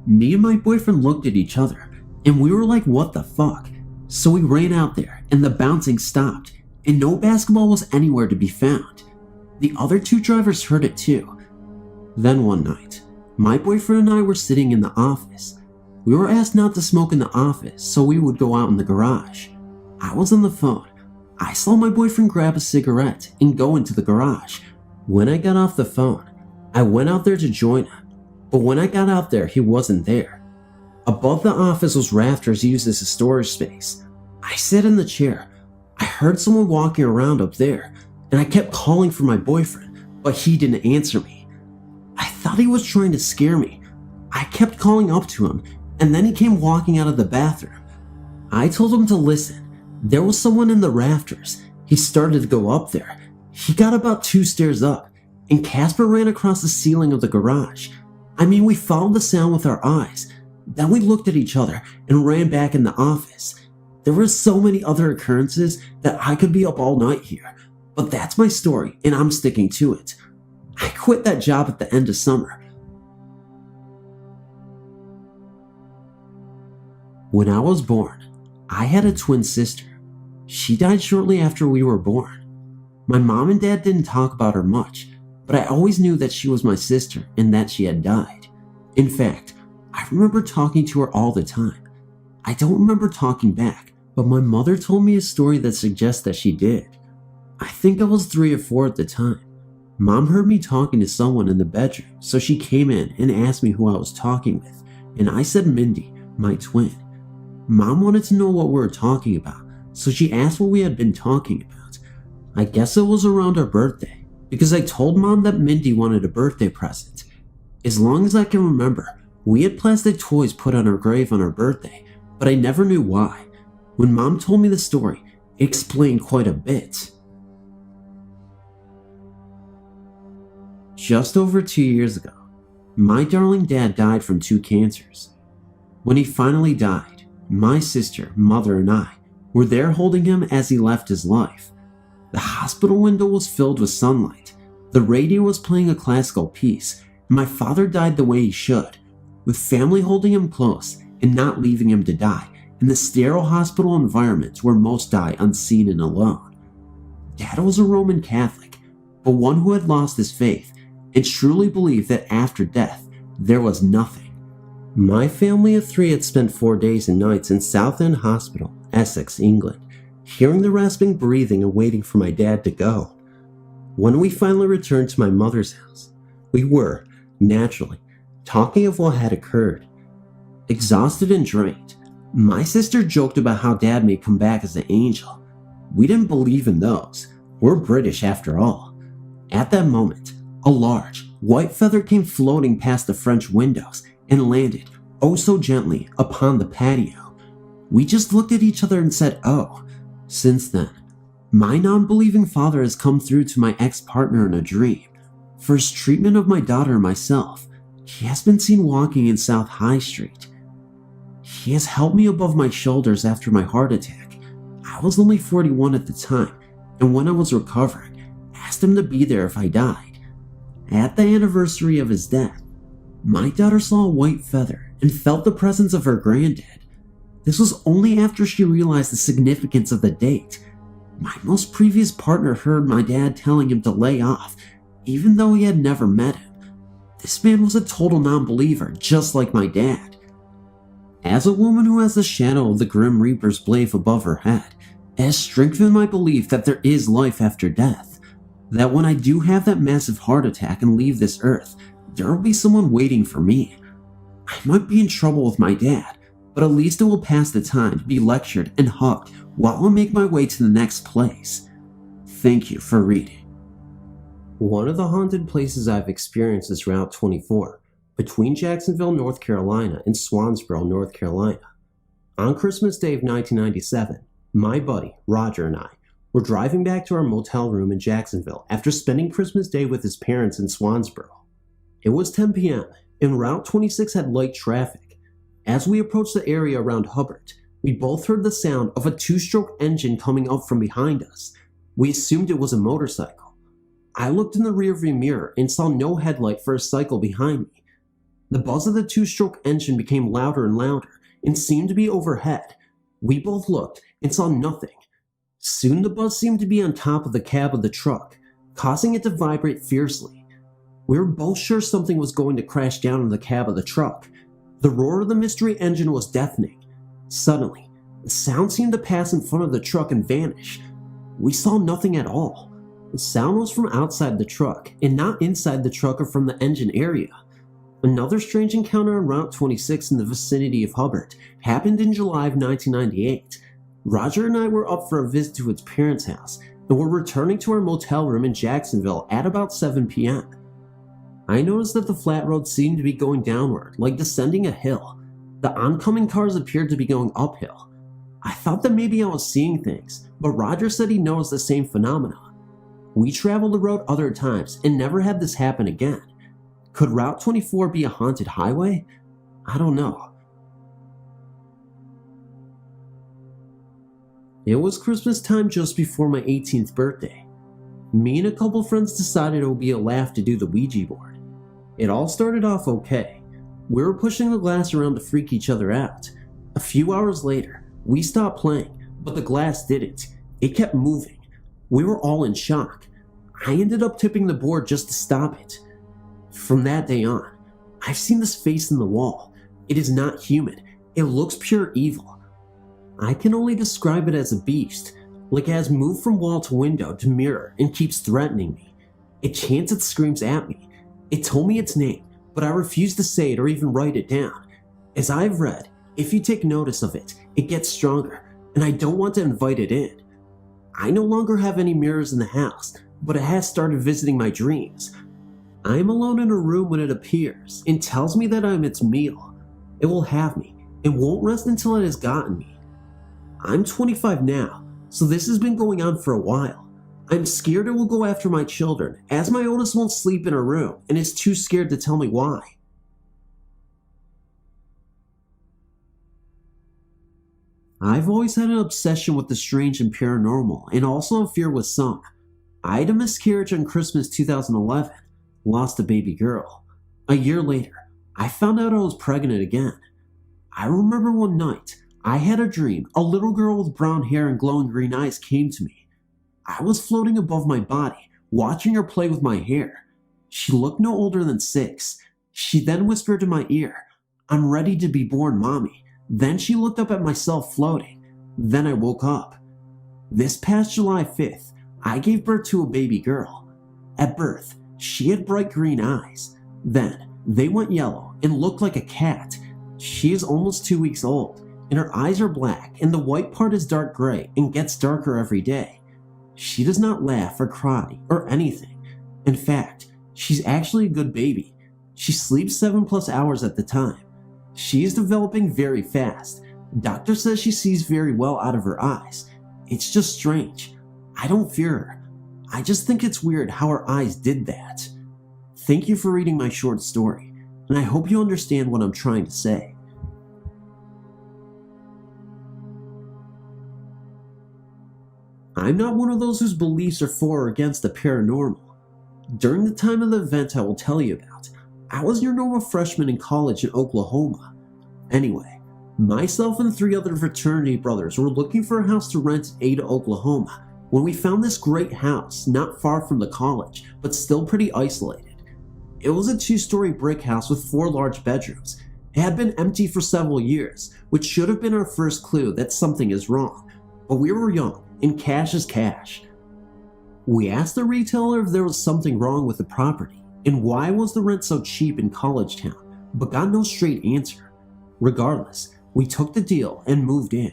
Me and my boyfriend looked at each other, and we were like, what the fuck? So we ran out there, and the bouncing stopped, and no basketball was anywhere to be found. The other 2 drivers heard it too. Then one night, my boyfriend and I were sitting in the office. We were asked not to smoke in the office, so we would go out in the garage. I was on the phone. I saw my boyfriend grab a cigarette and go into the garage. When I got off the phone, I went out there to join him, but when I got out there, he wasn't there. Above the office was rafters used as a storage space. I sat in the chair. I heard someone walking around up there, and I kept calling for my boyfriend, but he didn't answer me. I thought he was trying to scare me. I kept calling up to him, and then he came walking out of the bathroom. I told him to listen. There was someone in the rafters. He started to go up there. He got about 2 stairs up, and Casper ran across the ceiling of the garage. We followed the sound with our eyes. Then we looked at each other and ran back in the office. There were so many other occurrences that I could be up all night here, but that's my story, and I'm sticking to it. I quit that job at the end of summer. When I was born, I had a twin sister. She died shortly after we were born. My mom and dad didn't talk about her much, but I always knew that she was my sister and that she had died. In fact, I remember talking to her all the time. I don't remember talking back, but my mother told me a story that suggests that she did. I think I was 3 or 4 at the time. Mom heard me talking to someone in the bedroom, so she came in and asked me who I was talking with, and I said Mindy, my twin. Mom wanted to know what we were talking about, so she asked what we had been talking about. I guess it was around our birthday. because I told Mom that Mindy wanted a birthday present. As long as I can remember, we had plastic toys put on her grave on her birthday, but I never knew why. When Mom told me the story, it explained quite a bit. Just over 2 years ago, my darling dad died from 2 cancers. When he finally died, my sister, mother, and I were there holding him as he left his life. The hospital window was filled with sunlight, the radio was playing a classical piece, and my father died the way he should, with family holding him close and not leaving him to die in the sterile hospital environment where most die unseen and alone. Dad was a Roman Catholic, but one who had lost his faith and truly believed that after death there was nothing. My family of 3 had spent 4 days and nights in Southend Hospital, Essex, England, hearing the rasping breathing and waiting for my dad to go. When we finally returned to my mother's house, we were, naturally, talking of what had occurred. Exhausted and drained, my sister joked about how Dad may come back as an angel. We didn't believe in those. We're British after all. At that moment, a large, white feather came floating past the French windows and landed, oh so gently, upon the patio. We just looked at each other and said, oh. Since then, my non-believing father has come through to my ex-partner in a dream. For his treatment of my daughter and myself, he has been seen walking in South High Street. He has held me above my shoulders after my heart attack. I was only 41 at the time, and when I was recovering, asked him to be there if I died. At the anniversary of his death, my daughter saw a white feather and felt the presence of her granddad. This was only after she realized the significance of the date. My most previous partner heard my dad telling him to lay off, even though he had never met him. This man was a total non-believer, just like my dad. As a woman who has the shadow of the Grim Reaper's blade above her head, it has strengthened my belief that there is life after death. That when I do have that massive heart attack and leave this earth, there will be someone waiting for me. I might be in trouble with my dad, but at least it will pass the time to be lectured and hugged while I make my way to the next place. Thank you for reading. One of the haunted places I've experienced is Route 24, between Jacksonville, North Carolina and Swansboro, North Carolina. On Christmas Day of 1997, my buddy, Roger, and I were driving back to our motel room in Jacksonville after spending Christmas Day with his parents in Swansboro. It was 10 p.m., and Route 26 had light traffic. As we approached the area around Hubbard, we both heard the sound of a 2-stroke engine coming up from behind us. We assumed it was a motorcycle. I looked in the rearview mirror and saw no headlight for a cycle behind me. The buzz of the 2-stroke engine became louder and louder and seemed to be overhead. We both looked and saw nothing. Soon the buzz seemed to be on top of the cab of the truck, causing it to vibrate fiercely. We were both sure something was going to crash down in the cab of the truck. The roar of the mystery engine was deafening. Suddenly, the sound seemed to pass in front of the truck and vanish. We saw nothing at all. The sound was from outside the truck and not inside the truck or from the engine area. Another strange encounter on Route 26 in the vicinity of Hubbard happened in July of 1998. Roger and I were up for a visit to his parents' house and were returning to our motel room in Jacksonville at about 7 p.m. I noticed that the flat road seemed to be going downward, like descending a hill. The oncoming cars appeared to be going uphill. I thought that maybe I was seeing things, but Roger said he noticed the same phenomenon. We traveled the road other times and never had this happen again. Could Route 24 be a haunted highway? I don't know. It was Christmas time just before my 18th birthday. Me and a couple friends decided it would be a laugh to do the Ouija board. It all started off okay. We were pushing the glass around to freak each other out. A few hours later, we stopped playing, but the glass didn't. It kept moving. We were all in shock. I ended up tipping the board just to stop it. From that day on, I've seen this face in the wall. It is not human. It looks pure evil. I can only describe it as a beast, like it has moved from wall to window to mirror and keeps threatening me. It chants and screams at me. It told me its name, but I refuse to say it or even write it down. As I've read, if you take notice of it, it gets stronger, and I don't want to invite it in. I no longer have any mirrors in the house, but it has started visiting my dreams. I am alone in a room when it appears and tells me that I am its meal. It will have me and won't rest until it has gotten me. I'm 25 now, so this has been going on for a while. I'm scared it will go after my children, as my oldest won't sleep in her room and is too scared to tell me why. I've always had an obsession with the strange and paranormal, and also a fear with some. I had a miscarriage on Christmas 2011, lost a baby girl. A year later, I found out I was pregnant again. I remember one night, I had a dream. A little girl with brown hair and glowing green eyes came to me. I was floating above my body, watching her play with my hair. She looked no older than 6. She then whispered in my ear, "I'm ready to be born, Mommy." Then she looked up at myself floating. Then I woke up. This past July 5th, I gave birth to a baby girl. At birth, she had bright green eyes. Then, they went yellow and looked like a cat. She is almost 2 weeks old, and her eyes are black, and the white part is dark gray and gets darker every day. She does not laugh or cry or anything. In fact, she's actually a good baby. She sleeps 7+ hours at the time. She is developing very fast. Doctor says she sees very well out of her eyes. It's just strange. I don't fear her. I just think it's weird how her eyes did that. Thank you for reading my short story, and I hope you understand what I'm trying to say. I'm not one of those whose beliefs are for or against the paranormal. During the time of the event I will tell you about, I was your normal freshman in college in Oklahoma. Anyway, myself and 3 other fraternity brothers were looking for a house to rent in Ada, Oklahoma, when we found this great house not far from the college, but still pretty isolated. It was a 2-story brick house with 4 large bedrooms. It had been empty for several years, which should have been our first clue that something is wrong. But we were young, and cash is cash. We asked the retailer if there was something wrong with the property, and why was the rent so cheap in college town, but got no straight answer. Regardless, we took the deal and moved in.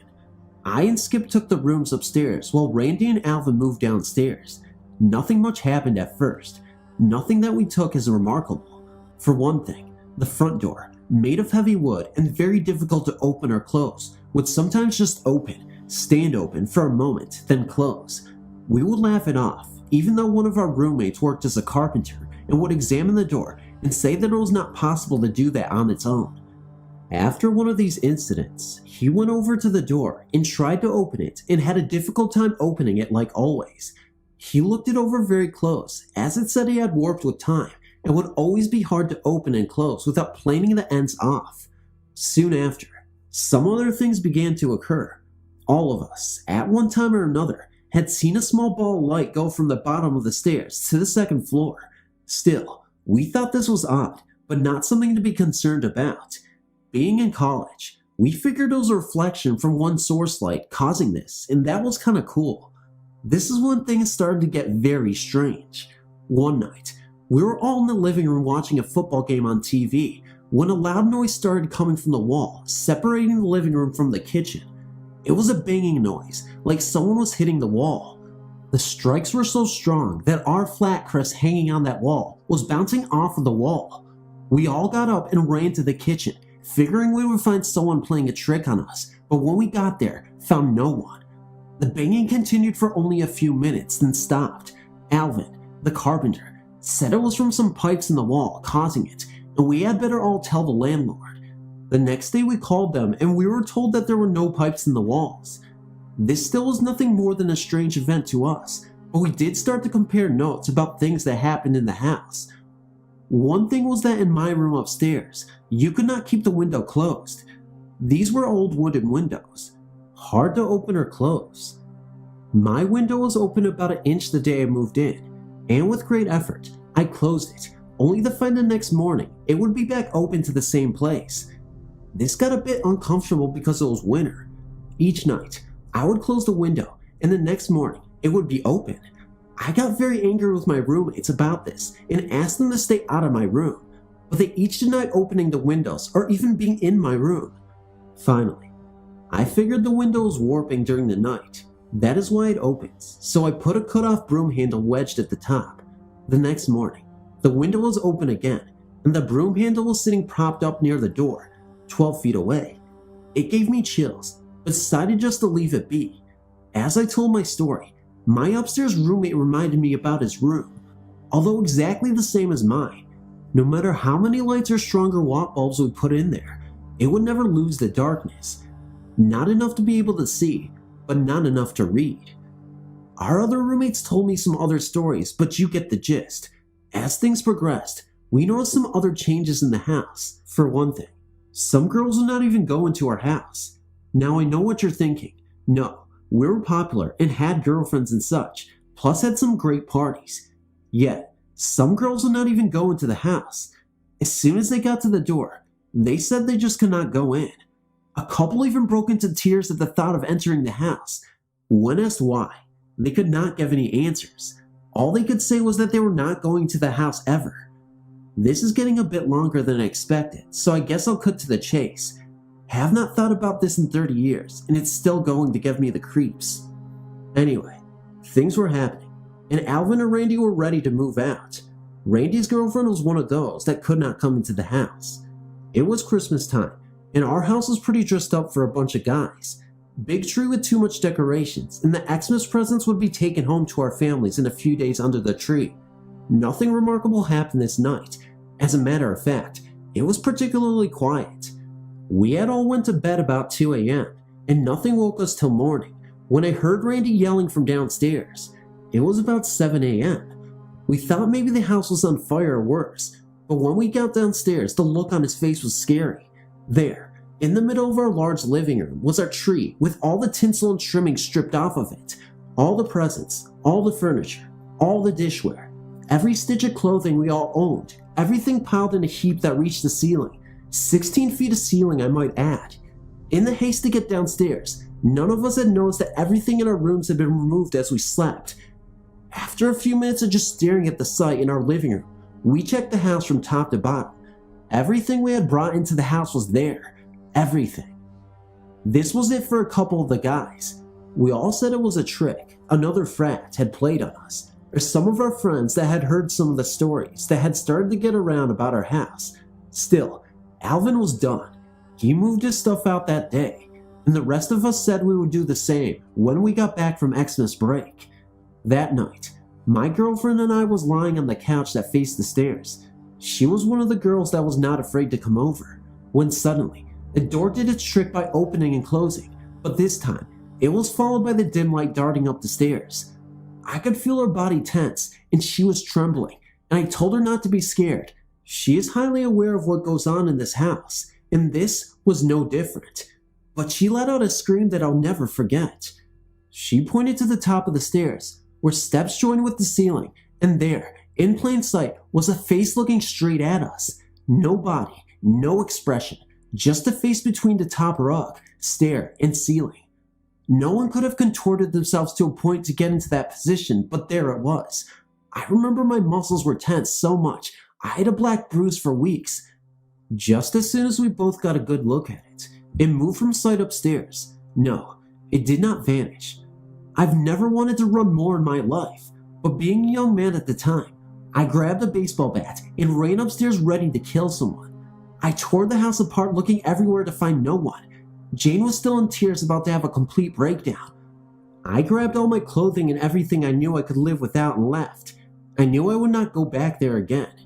I and Skip took the rooms upstairs while Randy and Alvin moved downstairs. Nothing much happened at first. Nothing that we took as remarkable. For one thing, the front door, made of heavy wood and very difficult to open or close, would sometimes just open, stand open for a moment, then close. We would laugh it off, even though one of our roommates worked as a carpenter and would examine the door and say that it was not possible to do that on its own. After one of these incidents, he went over to the door and tried to open it and had a difficult time opening it like always. He looked it over very close, as it said he had warped with time and would always be hard to open and close without planing the ends off. Soon after, some other things began to occur. All of us, at one time or another, had seen a small ball of light go from the bottom of the stairs to the second floor. Still, we thought this was odd, but not something to be concerned about. Being in college, we figured it was a reflection from one source light causing this, and that was kinda cool. This is when things started to get very strange. One night, we were all in the living room watching a football game on TV when a loud noise started coming from the wall, separating the living room from the kitchen. It was a banging noise, like someone was hitting the wall. The strikes were so strong that our flat crest hanging on that wall was bouncing off of the wall. We all got up and ran to the kitchen, figuring we would find someone playing a trick on us, but when we got there, found no one. The banging continued for only a few minutes, then stopped. Alvin, the carpenter, said it was from some pipes in the wall causing it, and we had better all tell the landlord. The next day we called them and we were told that there were no pipes in the walls. This still was nothing more than a strange event to us, but we did start to compare notes about things that happened in the house. One thing was that in my room upstairs, you could not keep the window closed. These were old wooden windows, hard to open or close. My window was open about an inch the day I moved in, and with great effort, I closed it, only to find the next morning it would be back open to the same place. This got a bit uncomfortable because it was winter. Each night, I would close the window, and the next morning, it would be open. I got very angry with my roommates about this and asked them to stay out of my room, but they each denied opening the windows or even being in my room. Finally, I figured the window was warping during the night. That is why it opens, so I put a cut-off broom handle wedged at the top. The next morning, the window was open again, and the broom handle was sitting propped up near the door, 12 feet away. It gave me chills, but decided just to leave it be. As I told my story, my upstairs roommate reminded me about his room, although exactly the same as mine. No matter how many lights or stronger watt bulbs we put in there, it would never lose the darkness. Not enough to be able to see, but not enough to read. Our other roommates told me some other stories, but you get the gist. As things progressed, we noticed some other changes in the house. For one thing, some girls would not even go into our house. Now I know what you're thinking. No, we were popular and had girlfriends and such, plus had some great parties. Yet, some girls would not even go into the house. As soon as they got to the door, they said they just could not go in. A couple even broke into tears at the thought of entering the house. When asked why, they could not give any answers. All they could say was that they were not going to the house ever. This is getting a bit longer than I expected, so I guess I'll cut to the chase. Have not thought about this in 30 years, and it's still going to give me the creeps. Anyway, things were happening, and Alvin and Randy were ready to move out. Randy's girlfriend was one of those that could not come into the house. It was Christmas time, and our house was pretty dressed up for a bunch of guys. Big tree with too much decorations, and the Xmas presents would be taken home to our families in a few days under the tree. Nothing remarkable happened this night. As a matter of fact, it was particularly quiet. We had all went to bed about 2 a.m., and nothing woke us till morning, when I heard Randy yelling from downstairs. It was about 7 a.m. We thought maybe the house was on fire or worse, but when we got downstairs, the look on his face was scary. There, in the middle of our large living room, was our tree with all the tinsel and trimming stripped off of it. All the presents, all the furniture, all the dishware, every stitch of clothing we all owned, everything piled in a heap that reached the ceiling. 16 feet of ceiling, I might add. In the haste to get downstairs, none of us had noticed that everything in our rooms had been removed as we slept. After a few minutes of just staring at the sight in our living room, we checked the house from top to bottom. Everything we had brought into the house was there. Everything. This was it for a couple of the guys. We all said it was a trick another frat had played on us, or some of our friends that had heard some of the stories that had started to get around about our house. Still, Alvin was done. He moved his stuff out that day, and the rest of us said we would do the same when we got back from Xmas break. That night, my girlfriend and I was lying on the couch that faced the stairs. She was one of the girls that was not afraid to come over, when suddenly, the door did its trick by opening and closing, but this time, it was followed by the dim light darting up the stairs. I could feel her body tense, and she was trembling, and I told her not to be scared. She is highly aware of what goes on in this house, and this was no different. But she let out a scream that I'll never forget. She pointed to the top of the stairs, where steps joined with the ceiling, and there, in plain sight, was a face looking straight at us. No body, no expression, just a face between the top rug, stair, and ceiling. No one could have contorted themselves to a point to get into that position, but there it was. I remember my muscles were tense so much, I had a black bruise for weeks. Just as soon as we both got a good look at it, it moved from sight upstairs. No, it did not vanish. I've never wanted to run more in my life, but being a young man at the time, I grabbed a baseball bat and ran upstairs ready to kill someone. I tore the house apart looking everywhere to find no one. Jane was still in tears, about to have a complete breakdown. I grabbed all my clothing and everything I knew I could live without and left. I knew I would not go back there again.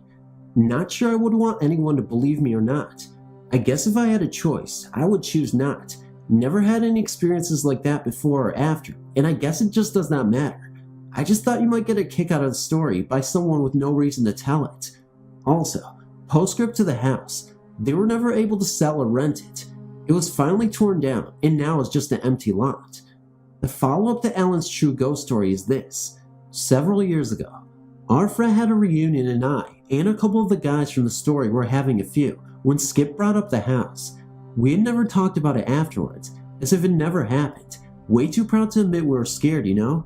Not sure I would want anyone to believe me or not. I guess if I had a choice, I would choose not. Never had any experiences like that before or after, and I guess it just does not matter. I just thought you might get a kick out of the story by someone with no reason to tell it. Also, postscript to the house, they were never able to sell or rent it. It was finally torn down, and now is just an empty lot. The follow-up to Ellen's true ghost story is this. Several years ago, our frat had a reunion, and I and a couple of the guys from the story were having a few when Skip brought up the house. We had never talked about it afterwards, as if it never happened. Way too proud to admit we were scared, you know?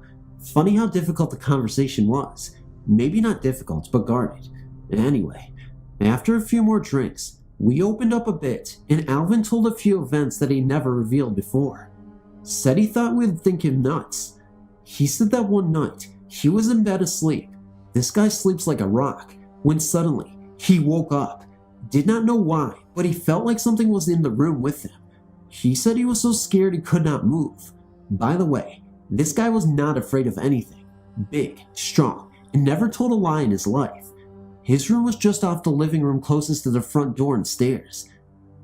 Funny how difficult the conversation was. Maybe not difficult, but guarded. Anyway, after a few more drinks, we opened up a bit, and Alvin told a few events that he never revealed before. Said he thought we'd think him nuts. He said that one night, he was in bed asleep. This guy sleeps like a rock, when suddenly, he woke up. Did not know why, but he felt like something was in the room with him. He said he was so scared he could not move. By the way, this guy was not afraid of anything. Big, strong, and never told a lie in his life. His room was just off the living room closest to the front door and stairs.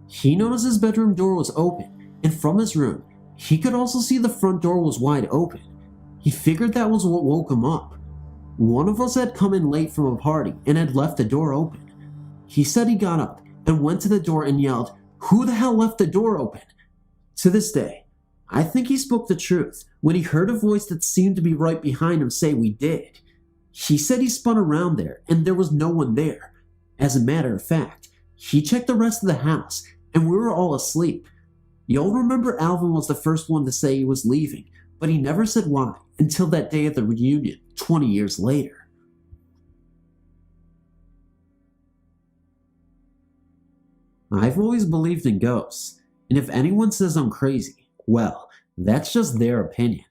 He noticed his bedroom door was open, and from his room, he could also see the front door was wide open. He figured that was what woke him up. One of us had come in late from a party and had left the door open. He said he got up and went to the door and yelled, "Who the hell left the door open?" To this day, I think he spoke the truth when he heard a voice that seemed to be right behind him say we did. He said he spun around there and there was no one there. As a matter of fact, he checked the rest of the house and we were all asleep. You'll remember Alvin was the first one to say he was leaving, but he never said why until that day at the reunion 20 years later. I've always believed in ghosts, and if anyone says I'm crazy, well, that's just their opinion.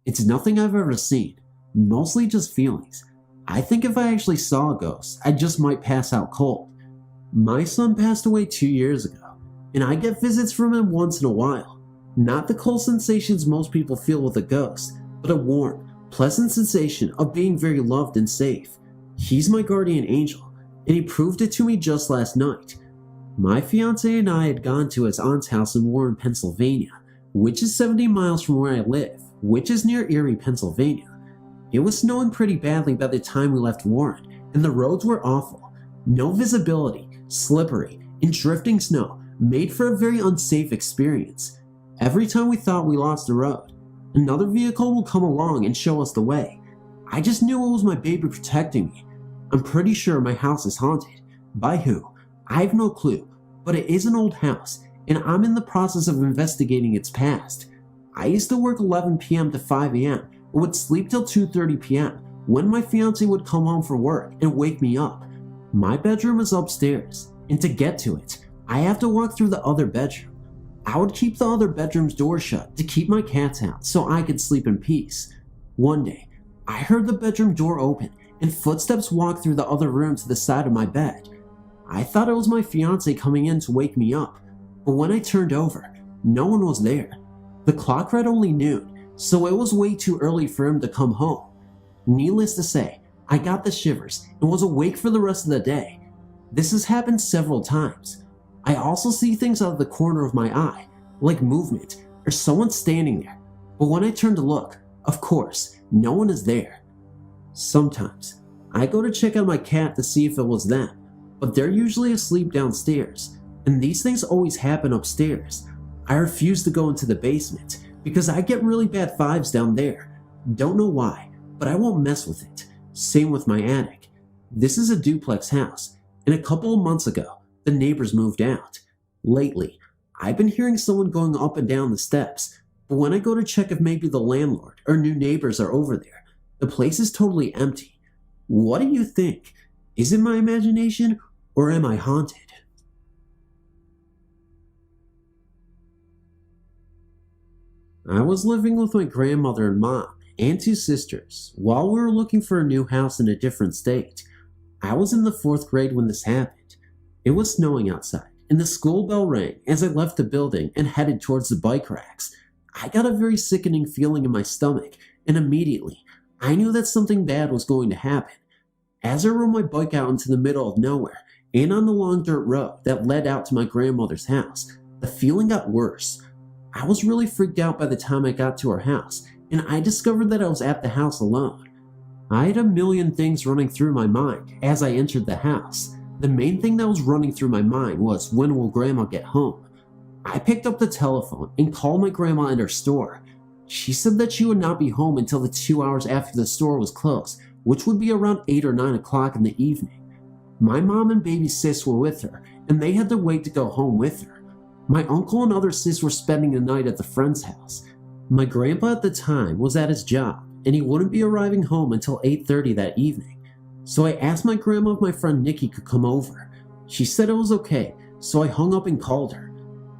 It's nothing I've ever seen, mostly just feelings. I think if I actually saw a ghost, I just might pass out cold. My son passed away 2 years ago, and I get visits from him once in a while. Not the cold sensations most people feel with a ghost, but a warm, pleasant sensation of being very loved and safe. He's my guardian angel, and he proved it to me just last night. My fiance and I had gone to his aunt's house in Warren, Pennsylvania, which is 70 miles from where I live, which is near Erie, Pennsylvania. It was snowing pretty badly by the time we left Warren, and the roads were awful. No visibility, slippery, and drifting snow made for a very unsafe experience. Every time we thought we lost the road, another vehicle would come along and show us the way. I just knew it was my baby protecting me. I'm pretty sure my house is haunted. By who? I have no clue, but it is an old house, and I'm in the process of investigating its past. I used to work 11 p.m. to 5 a.m. and would sleep till 2:30 p.m. when my fiance would come home from work and wake me up. My bedroom is upstairs, and to get to it, I have to walk through the other bedroom. I would keep the other bedroom's door shut to keep my cats out so I could sleep in peace. One day, I heard the bedroom door open and footsteps walk through the other room to the side of my bed. I thought it was my fiance coming in to wake me up, but when I turned over, no one was there. The clock read only noon, so it was way too early for him to come home. Needless to say, I got the shivers and was awake for the rest of the day. This has happened several times. I also see things out of the corner of my eye, like movement or someone standing there, but when I turn to look, of course, no one is there. Sometimes, I go to check out my cat to see if it was them, but they're usually asleep downstairs, and these things always happen upstairs. I refuse to go into the basement because I get really bad vibes down there. Don't know why, but I won't mess with it. Same with my attic. This is a duplex house, and a couple of months ago, the neighbors moved out. Lately, I've been hearing someone going up and down the steps, but when I go to check if maybe the landlord or new neighbors are over there, the place is totally empty. What do you think? Is it my imagination, or am I haunted? I was living with my grandmother and mom and 2 sisters while we were looking for a new house in a different state. I was in the 4th grade when this happened. It was snowing outside, and the school bell rang as I left the building and headed towards the bike racks. I got a very sickening feeling in my stomach, and immediately, I knew that something bad was going to happen. As I rode my bike out into the middle of nowhere, and on the long dirt road that led out to my grandmother's house, the feeling got worse. I was really freaked out by the time I got to her house, and I discovered that I was at the house alone. I had a million things running through my mind as I entered the house. The main thing that was running through my mind was, when will Grandma get home? I picked up the telephone and called my grandma at her store. She said that she would not be home until the 2 hours after the store was closed, which would be around 8 or 9 o'clock in the evening. My mom and baby sis were with her, and they had to wait to go home with her. My uncle and other sis were spending the night at the friend's house. My grandpa at the time was at his job, and he wouldn't be arriving home until 8:30 that evening. So I asked my grandma if my friend Nikki could come over. She said it was okay, so I hung up and called her.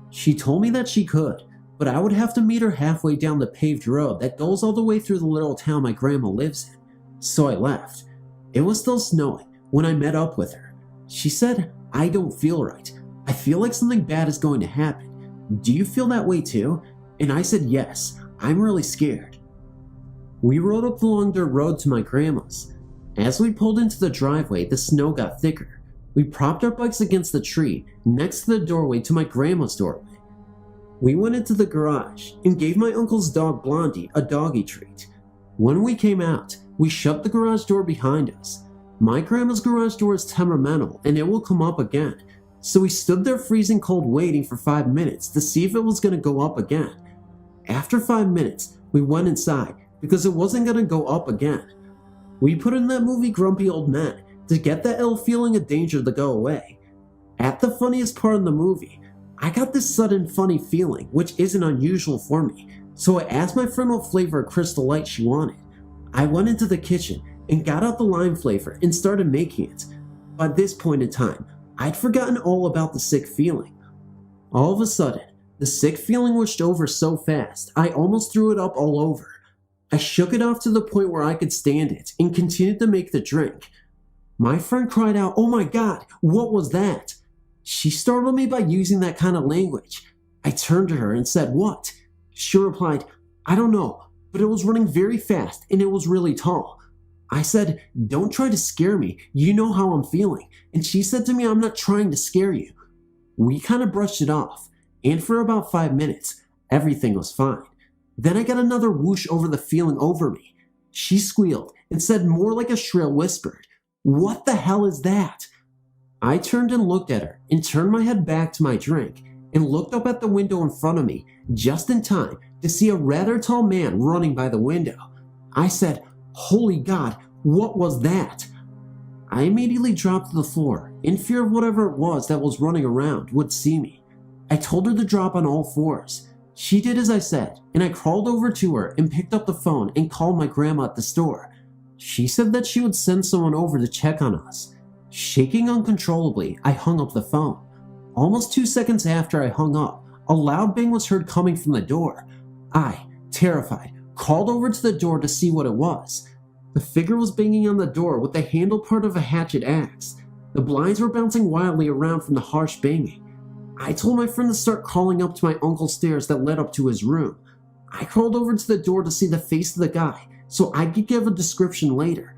She told me that she could. but I would have to meet her halfway down the paved road that goes all the way through the little town my grandma lives in. So I left. It was still snowing when I met up with her. She said, "I don't feel right. I feel like something bad is going to happen. Do you feel that way too?" And I said, "Yes, I'm really scared." We rode up the long dirt road to my grandma's. As we pulled into the driveway, the snow got thicker. We propped our bikes against the tree next to the doorway to my grandma's doorway. We went into the garage and gave my uncle's dog Blondie a doggy treat. When we came out, we shut the garage door behind us. My grandma's garage door is temperamental and it will come up again, so we stood there freezing cold waiting for 5 minutes to see if it was going to go up again. After 5 minutes, we went inside because it wasn't going to go up again. We put in that movie Grumpy Old Men to get that ill feeling of danger to go away. At the funniest part in the movie, I got this sudden funny feeling, which isn't unusual for me, so I asked my friend what flavor of Crystal Light she wanted. I went into the kitchen and got out the lime flavor and started making it. By this point in time, I'd forgotten all about the sick feeling. All of a sudden, the sick feeling wished over so fast, I almost threw it up all over. I shook it off to the point where I could stand it and continued to make the drink. My friend cried out, "Oh my God, what was that?" She startled me by using that kind of language. I turned to her and said, "What?" She replied, "I don't know, but it was running very fast and it was really tall." I said, "Don't try to scare me, you know how I'm feeling." And she said to me, "I'm not trying to scare you." We kind of brushed it off, and for about 5 minutes, everything was fine. Then I got another whoosh over the feeling over me. She squealed and said more like a shrill whisper, "What the hell is that?" I turned and looked at her and turned my head back to my drink and looked up at the window in front of me just in time to see a rather tall man running by the window. I said, "Holy God, what was that?" I immediately dropped to the floor in fear of whatever it was that was running around would see me. I told her to drop on all fours. She did as I said, and I crawled over to her and picked up the phone and called my grandma at the store. She said that she would send someone over to check on us. Shaking uncontrollably, I hung up the phone. Almost 2 seconds after I hung up, a loud bang was heard coming from the door. I, terrified, crawled over to the door to see what it was. The figure was banging on the door with the handle part of a hatchet axe. The blinds were bouncing wildly around from the harsh banging. I told my friend to start crawling up to my uncle's stairs that led up to his room. I crawled over to the door to see the face of the guy so I could give a description later.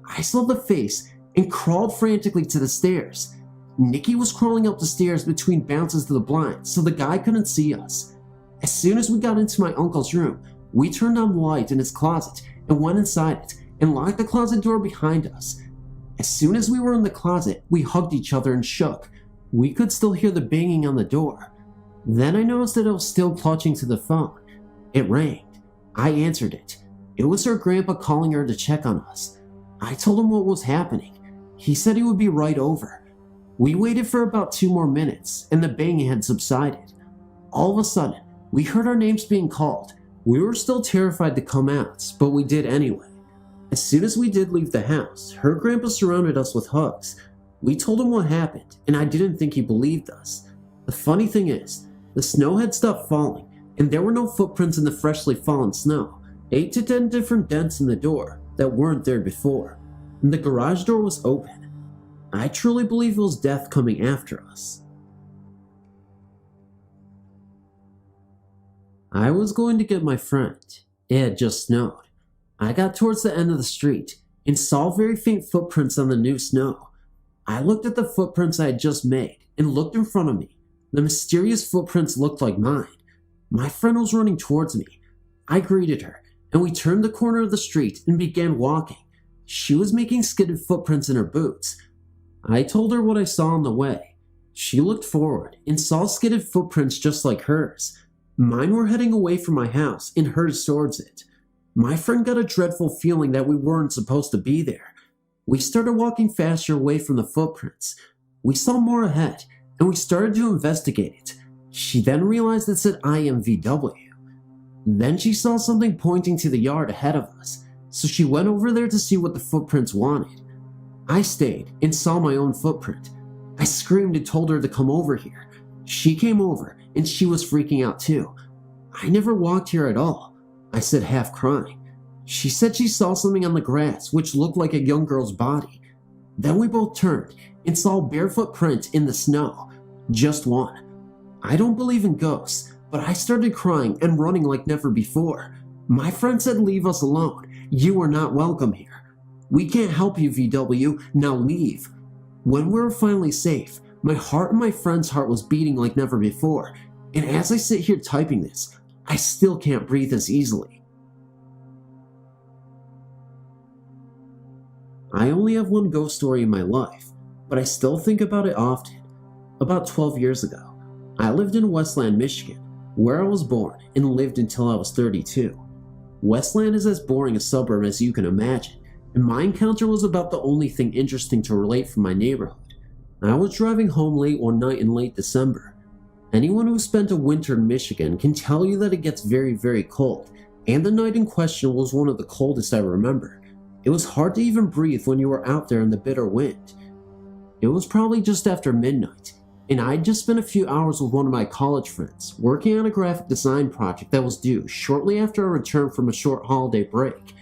I saw the face and crawled frantically to the stairs. Nikki was crawling up the stairs between bounces to the blinds so the guy couldn't see us. As soon as we got into my uncle's room, we turned on the light in his closet and went inside it and locked the closet door behind us. As soon as we were in the closet, we hugged each other and shook. We could still hear the banging on the door. Then I noticed that I was still clutching to the phone. It rang. I answered it. It was her grandpa calling her to check on us. I told him what was happening. He said he would be right over. We waited for about 2 more minutes, and the banging had subsided. All of a sudden, we heard our names being called. We were still terrified to come out, but we did anyway. As soon as we did leave the house, her grandpa surrounded us with hugs. We told him what happened, and I didn't think he believed us. The funny thing is, the snow had stopped falling, and there were no footprints in the freshly fallen snow. 8 to 10 different dents in the door that weren't there before, and the garage door was open. I truly believe it was death coming after us. I was going to get my friend. It had just snowed. I got towards the end of the street and saw very faint footprints on the new snow. I looked at the footprints I had just made and looked in front of me. The mysterious footprints looked like mine. My friend was running towards me. I greeted her, and we turned the corner of the street and began walking. She was making skidded footprints in her boots. I told her what I saw on the way. She looked forward and saw skidded footprints just like hers. Mine were heading away from my house and hers towards it. My friend got a dreadful feeling that we weren't supposed to be there. We started walking faster away from the footprints. We saw more ahead, and we started to investigate it. She then realized it said IMVW. Then she saw something pointing to the yard ahead of us, so she went over there to see what the footprints wanted. I stayed and saw my own footprint. I screamed and told her to come over here. She came over, and she was freaking out too. I never walked here at all, I said, half crying. She said she saw something on the grass which looked like a young girl's body. Then we both turned and saw a barefoot print in the snow. Just one. I don't believe in ghosts, but I started crying and running like never before. My friend said, "Leave us alone. You are not welcome here. We can't help you, VW. Now leave." When we were finally safe, my heart and my friend's heart was beating like never before, and as I sit here typing this, I still can't breathe as easily. I only have one ghost story in my life, but I still think about it often. About 12 years ago, I lived in Westland, Michigan, where I was born and lived until I was 32. Westland is as boring a suburb as you can imagine, and my encounter was about the only thing interesting to relate from my neighborhood. I was driving home late one night in late December. Anyone who spent a winter in Michigan can tell you that it gets very, very cold, and the night in question was one of the coldest I remember. It was hard to even breathe when you were out there in the bitter wind. It was probably just after midnight, and I'd just spent a few hours with one of my college friends, working on a graphic design project that was due shortly after I returned from a short holiday break.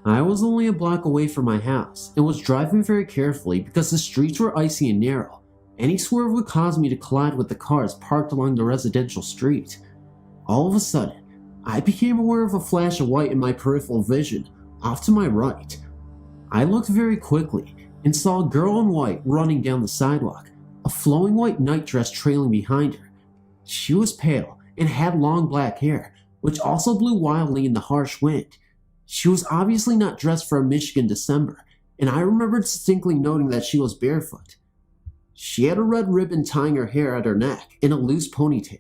I was only a block away from my house, and was driving very carefully because the streets were icy and narrow. Any swerve would cause me to collide with the cars parked along the residential street. All of a sudden, I became aware of a flash of white in my peripheral vision, off to my right. I looked very quickly, and saw a girl in white running down the sidewalk, a flowing white nightdress trailing behind her. She was pale and had long black hair, which also blew wildly in the harsh wind. She was obviously not dressed for a Michigan December, and I remember distinctly noting that she was barefoot. She had a red ribbon tying her hair at her neck in a loose ponytail.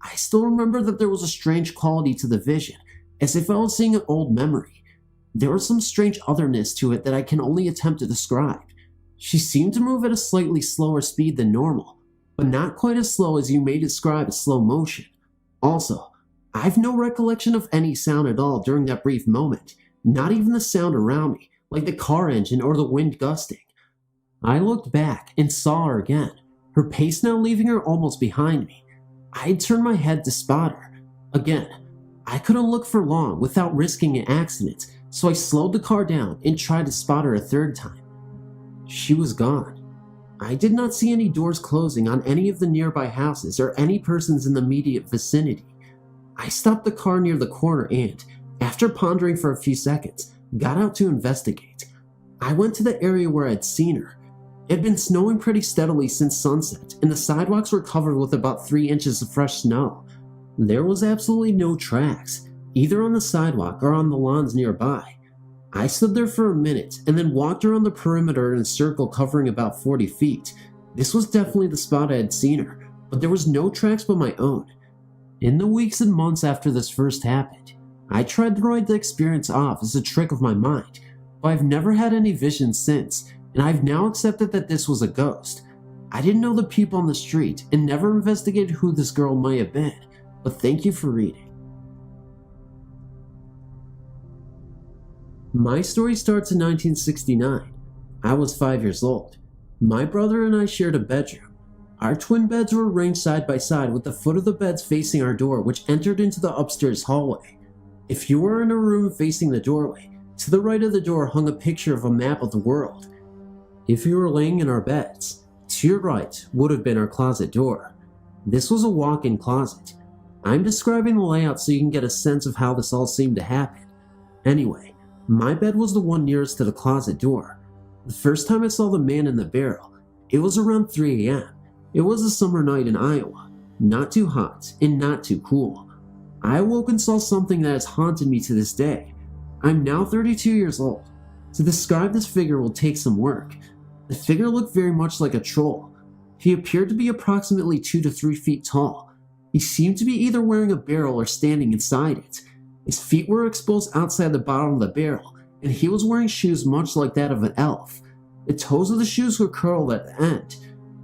I still remember that there was a strange quality to the vision, as if I was seeing an old memory. There was some strange otherness to it that I can only attempt to describe. She seemed to move at a slightly slower speed than normal, but not quite as slow as you may describe as slow motion. Also, I've no recollection of any sound at all during that brief moment, not even the sound around me, like the car engine or the wind gusting. I looked back and saw her again, her pace now leaving her almost behind me. I had turned my head to spot her. Again, I couldn't look for long without risking an accident, so I slowed the car down and tried to spot her a third time. She was gone. I did not see any doors closing on any of the nearby houses or any persons in the immediate vicinity. I stopped the car near the corner and, after pondering for a few seconds, got out to investigate. I went to the area where I had seen her. It had been snowing pretty steadily since sunset, and the sidewalks were covered with about 3 inches of fresh snow. There was absolutely no tracks, either on the sidewalk or on the lawns nearby. I stood there for a minute and then walked around the perimeter in a circle covering about 40 feet. This was definitely the spot I had seen her, but there was no tracks but my own. In the weeks and months after this first happened, I tried to write the experience off as a trick of my mind, but I've never had any visions since, and I've now accepted that this was a ghost. I didn't know the people on the street and never investigated who this girl might have been, but thank you for reading. My story starts in 1969. I was 5 years old. My brother and I shared a bedroom. Our twin beds were arranged side by side with the foot of the beds facing our door, which entered into the upstairs hallway. If you were in a room facing the doorway, to the right of the door hung a picture of a map of the world. If you were laying in our beds, to your right would have been our closet door. This was a walk-in closet. I'm describing the layout so you can get a sense of how this all seemed to happen. Anyway, my bed was the one nearest to the closet door. The first time I saw the man in the barrel, it was around 3 a.m. It was a summer night in Iowa, not too hot and not too cool. I awoke and saw something that has haunted me to this day. I'm now 32 years old. To describe this figure will take some work. The figure looked very much like a troll. He appeared to be approximately 2 to 3 feet tall. He seemed to be either wearing a barrel or standing inside it. His feet were exposed outside the bottom of the barrel, and he was wearing shoes much like that of an elf. The toes of the shoes were curled at the end.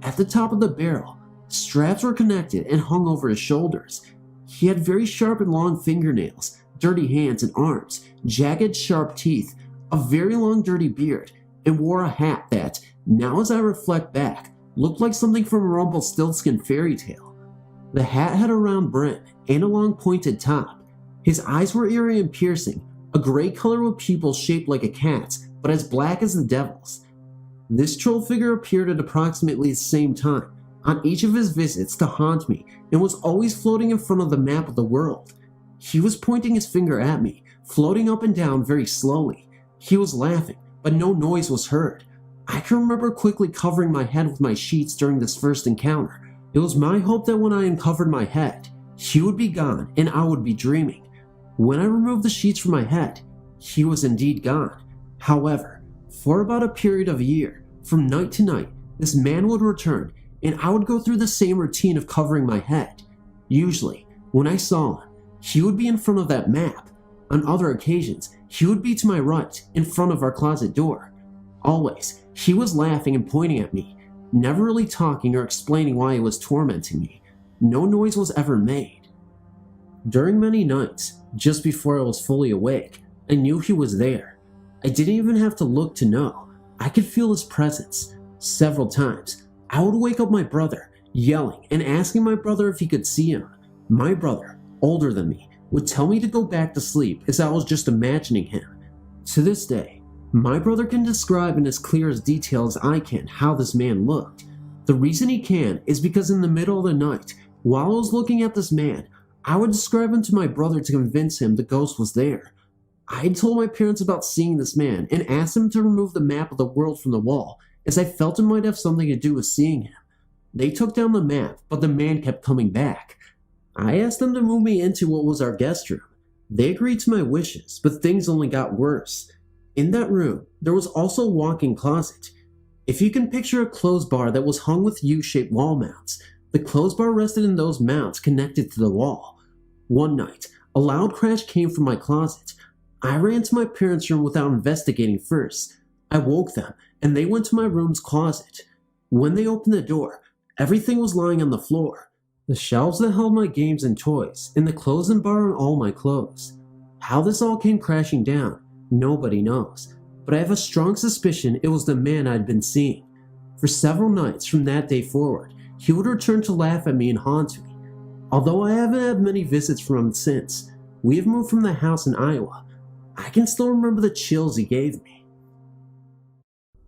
At the top of the barrel, straps were connected and hung over his shoulders. He had very sharp and long fingernails, dirty hands and arms, jagged sharp teeth, a very long dirty beard, and wore a hat that, now as I reflect back, looked like something from a Rumpelstiltskin fairy tale. The hat had a round brim and a long pointed top. His eyes were eerie and piercing, a gray color with pupils shaped like a cat's, but as black as the devil's. This troll figure appeared at approximately the same time on each of his visits to haunt me and was always floating in front of the map of the world. He was pointing his finger at me, floating up and down very slowly. He was laughing, but no noise was heard. I can remember quickly covering my head with my sheets during this first encounter. It was my hope that when I uncovered my head, he would be gone and I would be dreaming. When I removed the sheets from my head, he was indeed gone. However, for about a period of a year, from night to night, this man would return and I would go through the same routine of covering my head. Usually, when I saw him, he would be in front of that map. On other occasions, he would be to my right, in front of our closet door. Always, he was laughing and pointing at me, never really talking or explaining why he was tormenting me. No noise was ever made. During many nights, just before I was fully awake, I knew he was there. I didn't even have to look to know. I could feel his presence. Several times, I would wake up my brother, yelling and asking my brother if he could see him. My brother, older than me, would tell me to go back to sleep as I was just imagining him. To this day, my brother can describe in as clear as detail as I can how this man looked. The reason he can is because in the middle of the night, while I was looking at this man, I would describe him to my brother to convince him the ghost was there. I had told my parents about seeing this man and asked them to remove the map of the world from the wall, as I felt it might have something to do with seeing him. They took down the map, but the man kept coming back. I asked them to move me into what was our guest room. They agreed to my wishes, but things only got worse. In that room, there was also a walk-in closet. If you can picture a clothes bar that was hung with U-shaped wall mounts, the clothes bar rested in those mounts connected to the wall. One night, a loud crash came from my closet. I ran to my parents' room without investigating first. I woke them, and they went to my room's closet. When they opened the door, everything was lying on the floor. The shelves that held my games and toys, and the clothing bar and all my clothes. How this all came crashing down, nobody knows, but I have a strong suspicion it was the man I'd been seeing. For several nights from that day forward, he would return to laugh at me and haunt me. Although I haven't had many visits from him since, we have moved from the house in Iowa. I can still remember the chills he gave me.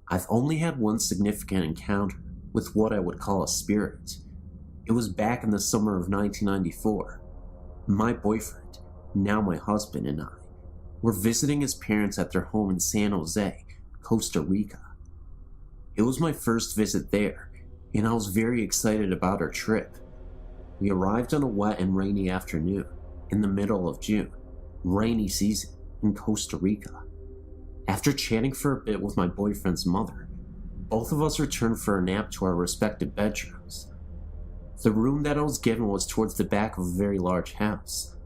I've only had one significant encounter with what I would call a spirit. It was back in the summer of 1994. My boyfriend, now my husband, and I were visiting his parents at their home in San Jose, Costa Rica. It was my first visit there, and I was very excited about our trip. We arrived on a wet and rainy afternoon in the middle of June, rainy season in Costa Rica. After chatting for a bit with my boyfriend's mother, both of us returned for a nap to our respective bedrooms. The room that I was given was towards the back of a very large house.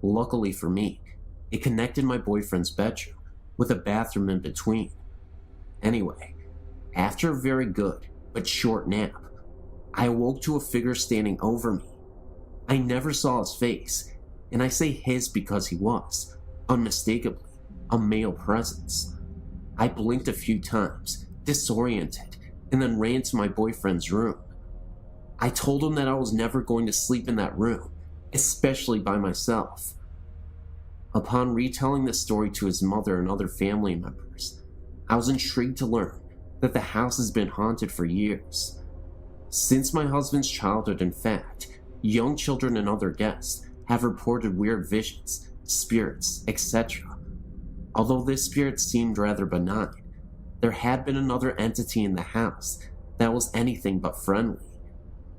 Luckily for me, it connected my boyfriend's bedroom with a bathroom in between. Anyway, after a very good but short nap, I awoke to a figure standing over me. I never saw his face, and I say his because he was, unmistakably, a male presence. I blinked a few times, disoriented, and then ran to my boyfriend's room. I told him that I was never going to sleep in that room, especially by myself. Upon retelling the story to his mother and other family members, I was intrigued to learn that the house has been haunted for years. Since my husband's childhood, in fact, young children and other guests have reported weird visions, spirits, etc. Although this spirit seemed rather benign, there had been another entity in the house that was anything but friendly.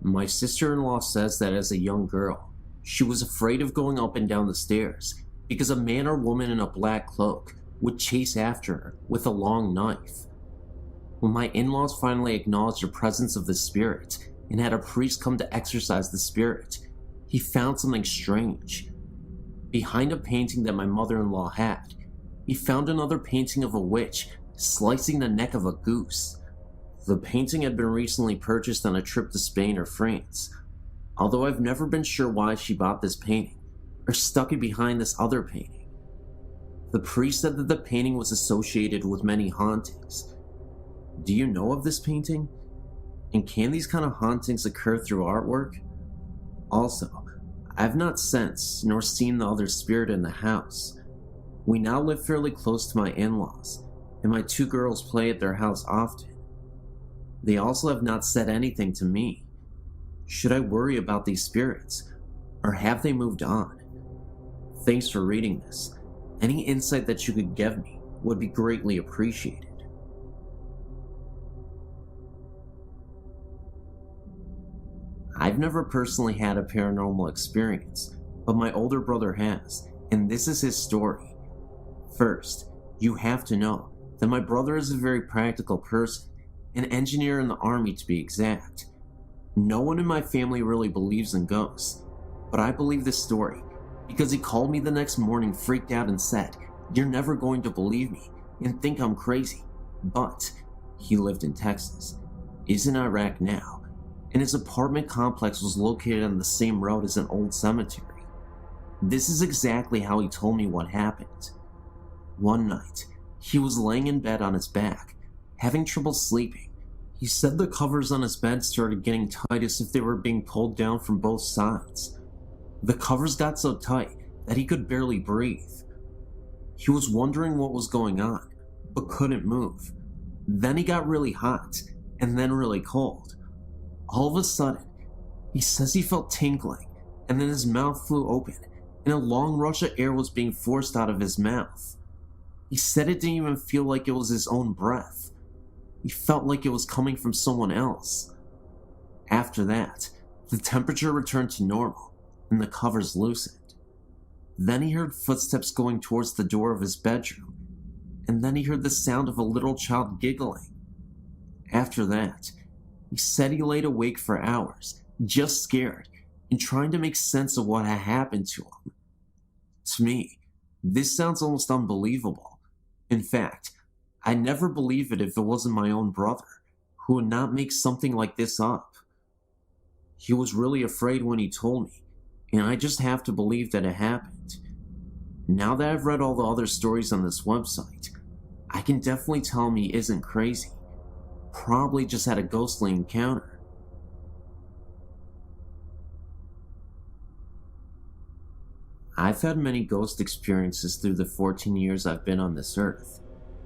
My sister-in-law says that as a young girl, she was afraid of going up and down the stairs because a man or woman in a black cloak would chase after her with a long knife. When my in-laws finally acknowledged the presence of the spirit and had a priest come to exorcise the spirit, he found something strange. Behind a painting that my mother-in-law had, he found another painting of a witch slicing the neck of a goose. The painting had been recently purchased on a trip to Spain or France, although I've never been sure why she bought this painting or stuck it behind this other painting. The priest said that the painting was associated with many hauntings. Do you know of this painting? And can these kind of hauntings occur through artwork? Also, I've not sensed nor seen the other spirit in the house. We now live fairly close to my in-laws, and my 2 girls play at their house often. They also have not said anything to me. Should I worry about these spirits, or have they moved on? Thanks for reading this. Any insight that you could give me would be greatly appreciated. I've never personally had a paranormal experience, but my older brother has, and this is his story. First, you have to know that my brother is a very practical person, an engineer in the army to be exact. No one in my family really believes in ghosts, but I believe this story because he called me the next morning freaked out and said, "You're never going to believe me and think I'm crazy." But he lived in Texas, is in Iraq now, and his apartment complex was located on the same road as an old cemetery. This is exactly how he told me what happened. One night, he was laying in bed on his back, having trouble sleeping. He said the covers on his bed started getting tight as if they were being pulled down from both sides. The covers got so tight that he could barely breathe. He was wondering what was going on, but couldn't move. Then he got really hot, and then really cold. All of a sudden, he says he felt tingling, and then his mouth flew open, and a long rush of air was being forced out of his mouth. He said it didn't even feel like it was his own breath. He felt like it was coming from someone else. After that, the temperature returned to normal, and the covers loosened. Then he heard footsteps going towards the door of his bedroom, and then he heard the sound of a little child giggling. After that, he said he laid awake for hours, just scared, and trying to make sense of what had happened to him. To me, this sounds almost unbelievable. In fact, I'd never believe it if it wasn't my own brother, who would not make something like this up. He was really afraid when he told me, and I just have to believe that it happened. Now that I've read all the other stories on this website, I can definitely tell him he isn't crazy. Probably just had a ghostly encounter. I've had many ghost experiences through the 14 years I've been on this earth.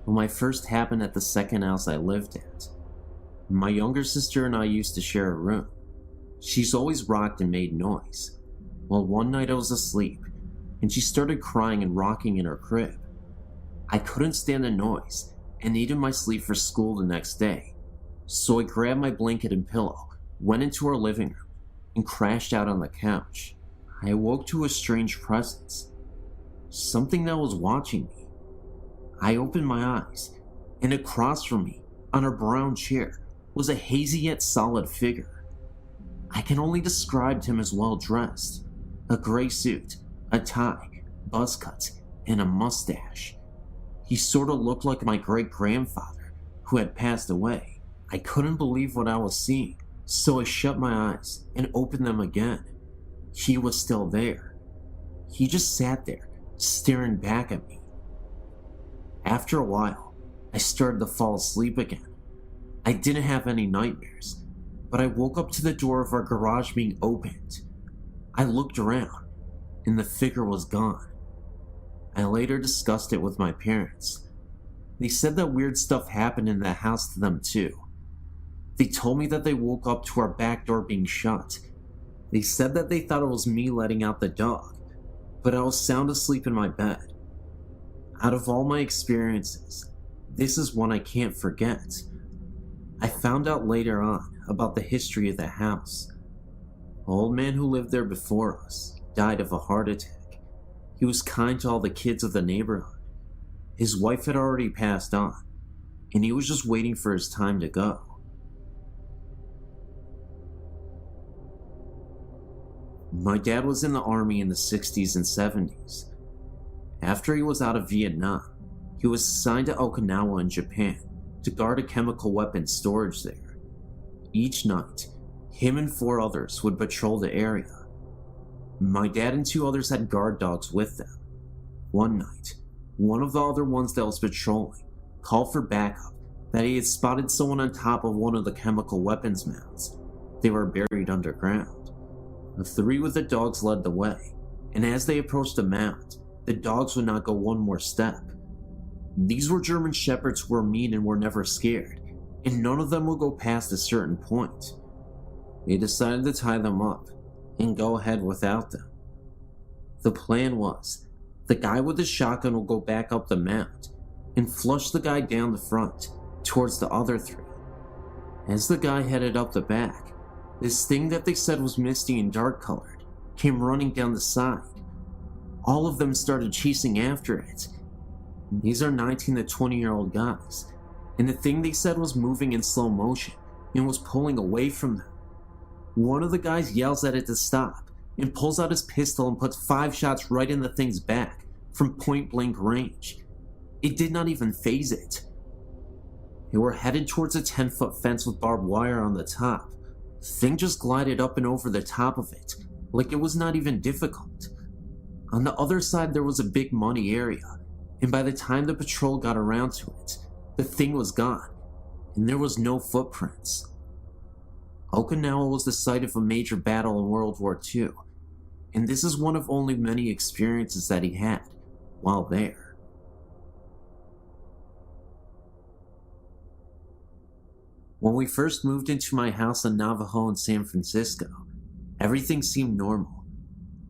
Well, my first happened at the second house I lived at. My younger sister and I used to share a room. She's always rocked and made noise. Well, one night I was asleep, and she started crying and rocking in her crib. I couldn't stand the noise, and needed my sleep for school the next day. So I grabbed my blanket and pillow, went into our living room, and crashed out on the couch. I awoke to a strange presence. Something that was watching me. I opened my eyes, and across from me, on a brown chair, was a hazy yet solid figure. I can only describe him as well-dressed. A gray suit, a tie, buzz cuts, and a mustache. He sort of looked like my great-grandfather, who had passed away. I couldn't believe what I was seeing, so I shut my eyes and opened them again. He was still there. He just sat there, staring back at me. After a while, I started to fall asleep again. I didn't have any nightmares, but I woke up to the door of our garage being opened. I looked around, and the figure was gone. I later discussed it with my parents. They said that weird stuff happened in the house to them too. They told me that they woke up to our back door being shut. They said that they thought it was me letting out the dog, but I was sound asleep in my bed. Out of all my experiences, this is one I can't forget. I found out later on about the history of the house. An old man who lived there before us died of a heart attack. He was kind to all the kids of the neighborhood. His wife had already passed on, and he was just waiting for his time to go. My dad was in the army in the 60s and 70s. After he was out of Vietnam, he was assigned to Okinawa in Japan to guard a chemical weapons storage there. Each night, him and 4 others would patrol the area. My dad and 2 others had guard dogs with them. One night, one of the other ones that was patrolling called for backup that he had spotted someone on top of one of the chemical weapons mounds. They were buried underground. The three with the dogs led the way, and as they approached the mound, the dogs would not go one more step. These were German shepherds who were mean and were never scared, and none of them would go past a certain point. They decided to tie them up and go ahead without them. The plan was, the guy with the shotgun would go back up the mound and flush the guy down the front towards the other three. As the guy headed up the back, this thing that they said was misty and dark colored came running down the side. All of them started chasing after it. These are 19 to 20-year-old guys, and the thing they said was moving in slow motion and was pulling away from them. One of the guys yells at it to stop and pulls out his pistol and puts 5 shots right in the thing's back from point-blank range. It did not even faze it. They were headed towards a 10-foot fence with barbed wire on the top. The thing just glided up and over the top of it, like it was not even difficult. On the other side there was a big money area, and by the time the patrol got around to it, the thing was gone, and there was no footprints. Okinawa was the site of a major battle in World War II, and this is one of only many experiences that he had while there. When we first moved into my house on Navajo in San Francisco, everything seemed normal.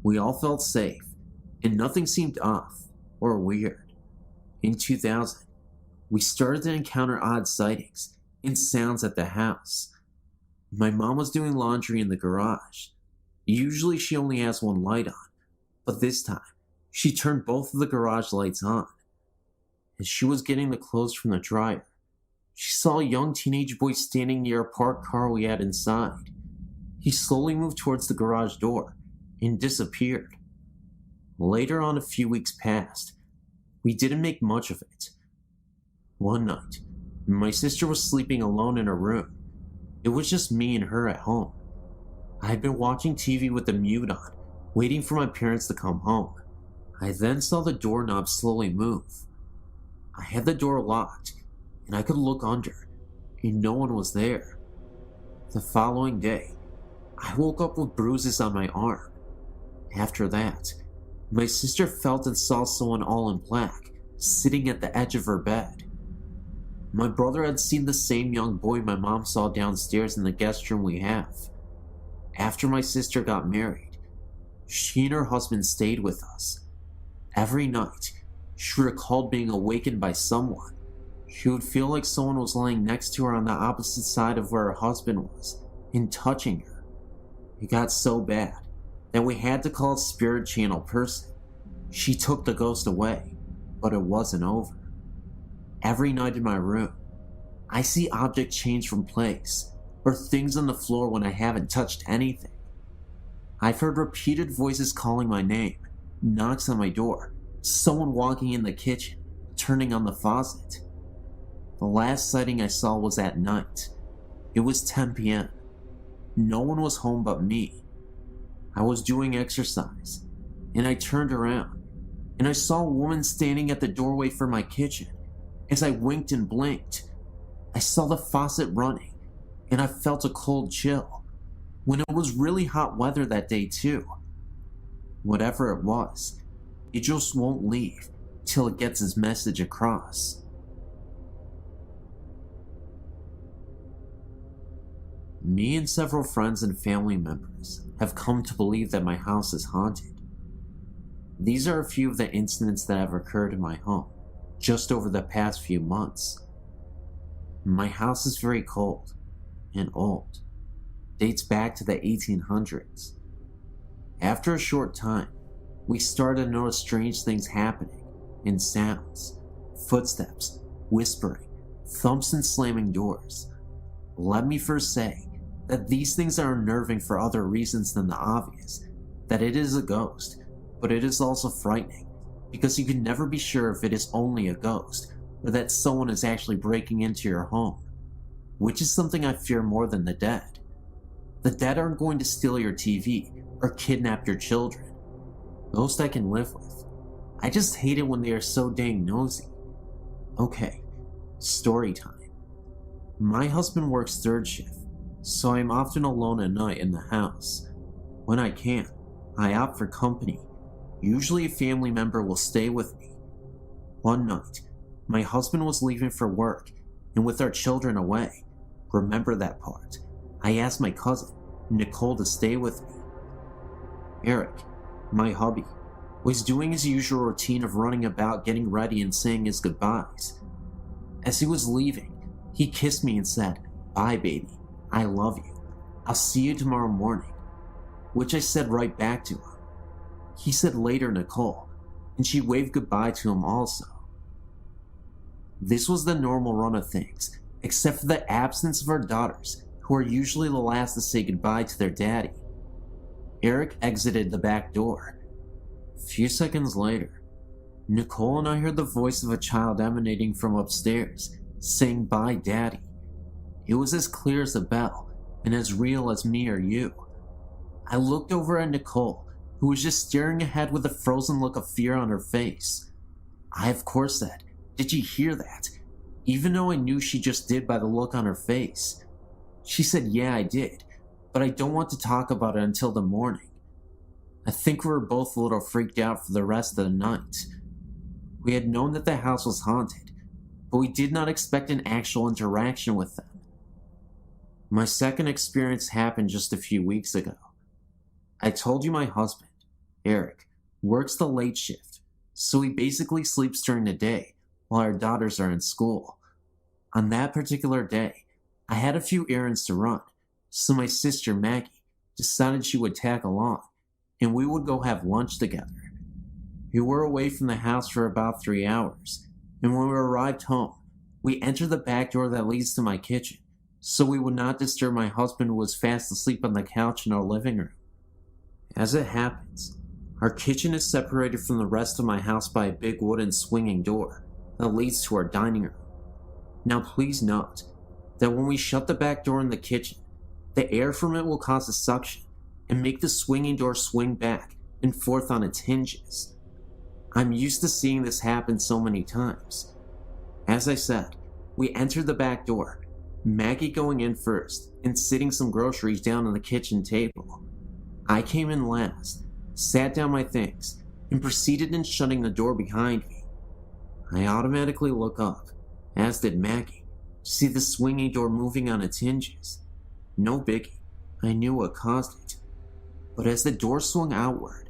We all felt safe, and nothing seemed off or weird. In 2000, we started to encounter odd sightings and sounds at the house. My mom was doing laundry in the garage. Usually she only has one light on, but this time, she turned both of the garage lights on. As she was getting the clothes from the dryer, she saw a young teenage boy standing near a parked car we had inside. He slowly moved towards the garage door and disappeared. Later on, a few weeks passed. We didn't make much of it. One night, my sister was sleeping alone in her room. It was just me and her at home. I had been watching TV with the mute on, waiting for my parents to come home. I then saw the doorknob slowly move. I had the door locked, and I could look under, and no one was there. The following day, I woke up with bruises on my arm. After that, my sister felt and saw someone all in black, sitting at the edge of her bed. My brother had seen the same young boy my mom saw downstairs in the guest room we have. After my sister got married, she and her husband stayed with us. Every night, she recalled being awakened by someone. She would feel like someone was lying next to her on the opposite side of where her husband was, and touching her. It got so bad that we had to call a spirit channel person. She took the ghost away, but it wasn't over. Every night in my room, I see objects change from place, or things on the floor when I haven't touched anything. I've heard repeated voices calling my name, knocks on my door, someone walking in the kitchen, turning on the faucet. The last sighting I saw was at night. It was 10 p.m. No one was home but me. I was doing exercise, and I turned around, and I saw a woman standing at the doorway for my kitchen. As I winked and blinked, I saw the faucet running, and I felt a cold chill, when it was really hot weather that day too. Whatever it was, it just won't leave till it gets its message across. Me and several friends and family members have come to believe that my house is haunted. These are a few of the incidents that have occurred in my home just over the past few months. My house is very cold and old, dates back to the 1800s. After a short time, we started to notice strange things happening, and sounds, footsteps, whispering, thumps and slamming doors. Let me first say that these things are unnerving for other reasons than the obvious, that it is a ghost, but it is also frightening, because you can never be sure if it is only a ghost, or that someone is actually breaking into your home, which is something I fear more than the dead. The dead aren't going to steal your TV, or kidnap your children. Ghosts I can live with. I just hate it when they are so dang nosy. Okay, story time. My husband works third shift, so I am often alone at night in the house. When I can, I opt for company. Usually a family member will stay with me. One night, my husband was leaving for work, and with our children away, remember that part, I asked my cousin, Nicole, to stay with me. Eric, my hubby, was doing his usual routine of running about, getting ready, and saying his goodbyes. As he was leaving, he kissed me and said, "Bye, baby. I love you. I'll see you tomorrow morning," which I said right back to him. He said later, Nicole, and she waved goodbye to him also. This was the normal run of things, except for the absence of our daughters, who are usually the last to say goodbye to their daddy. Eric exited the back door. A few seconds later, Nicole and I heard the voice of a child emanating from upstairs, saying, "Bye, Daddy." It was as clear as a bell, and as real as me or you. I looked over at Nicole, who was just staring ahead with a frozen look of fear on her face. I of course said, "Did you hear that?" even though I knew she just did by the look on her face. She said, "Yeah, I did, but I don't want to talk about it until the morning." I think we were both a little freaked out for the rest of the night. We had known that the house was haunted, but we did not expect an actual interaction with them. My second experience happened just a few weeks ago. I told you my husband, Eric, works the late shift, so he basically sleeps during the day while our daughters are in school. On that particular day, I had a few errands to run, so my sister Maggie decided she would tag along, and we would go have lunch together. We were away from the house for about 3 hours, and when we arrived home, we entered the back door that leads to my kitchen, so we would not disturb my husband, who was fast asleep on the couch in our living room. As it happens, our kitchen is separated from the rest of my house by a big wooden swinging door that leads to our dining room. Now please note that when we shut the back door in the kitchen, the air from it will cause a suction and make the swinging door swing back and forth on its hinges. I'm used to seeing this happen so many times. As I said, we entered the back door, Maggie going in first and sitting some groceries down on the kitchen table. I came in last, sat down my things, and proceeded in shutting the door behind me. I automatically look up, as did Maggie, to see the swinging door moving on its hinges. No biggie, I knew what caused it. But as the door swung outward,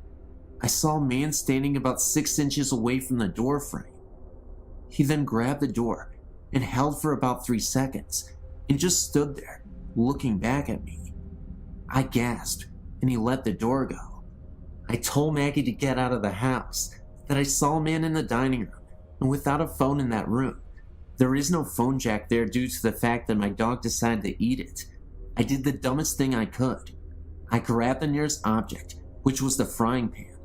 I saw a man standing about 6 inches away from the door frame. He then grabbed the door and held for about 3 seconds and just stood there, looking back at me. I gasped, and he let the door go. I told Maggie to get out of the house, that I saw a man in the dining room, and without a phone in that room. There is no phone jack there due to the fact that my dog decided to eat it. I did the dumbest thing I could. I grabbed the nearest object, which was the frying pan.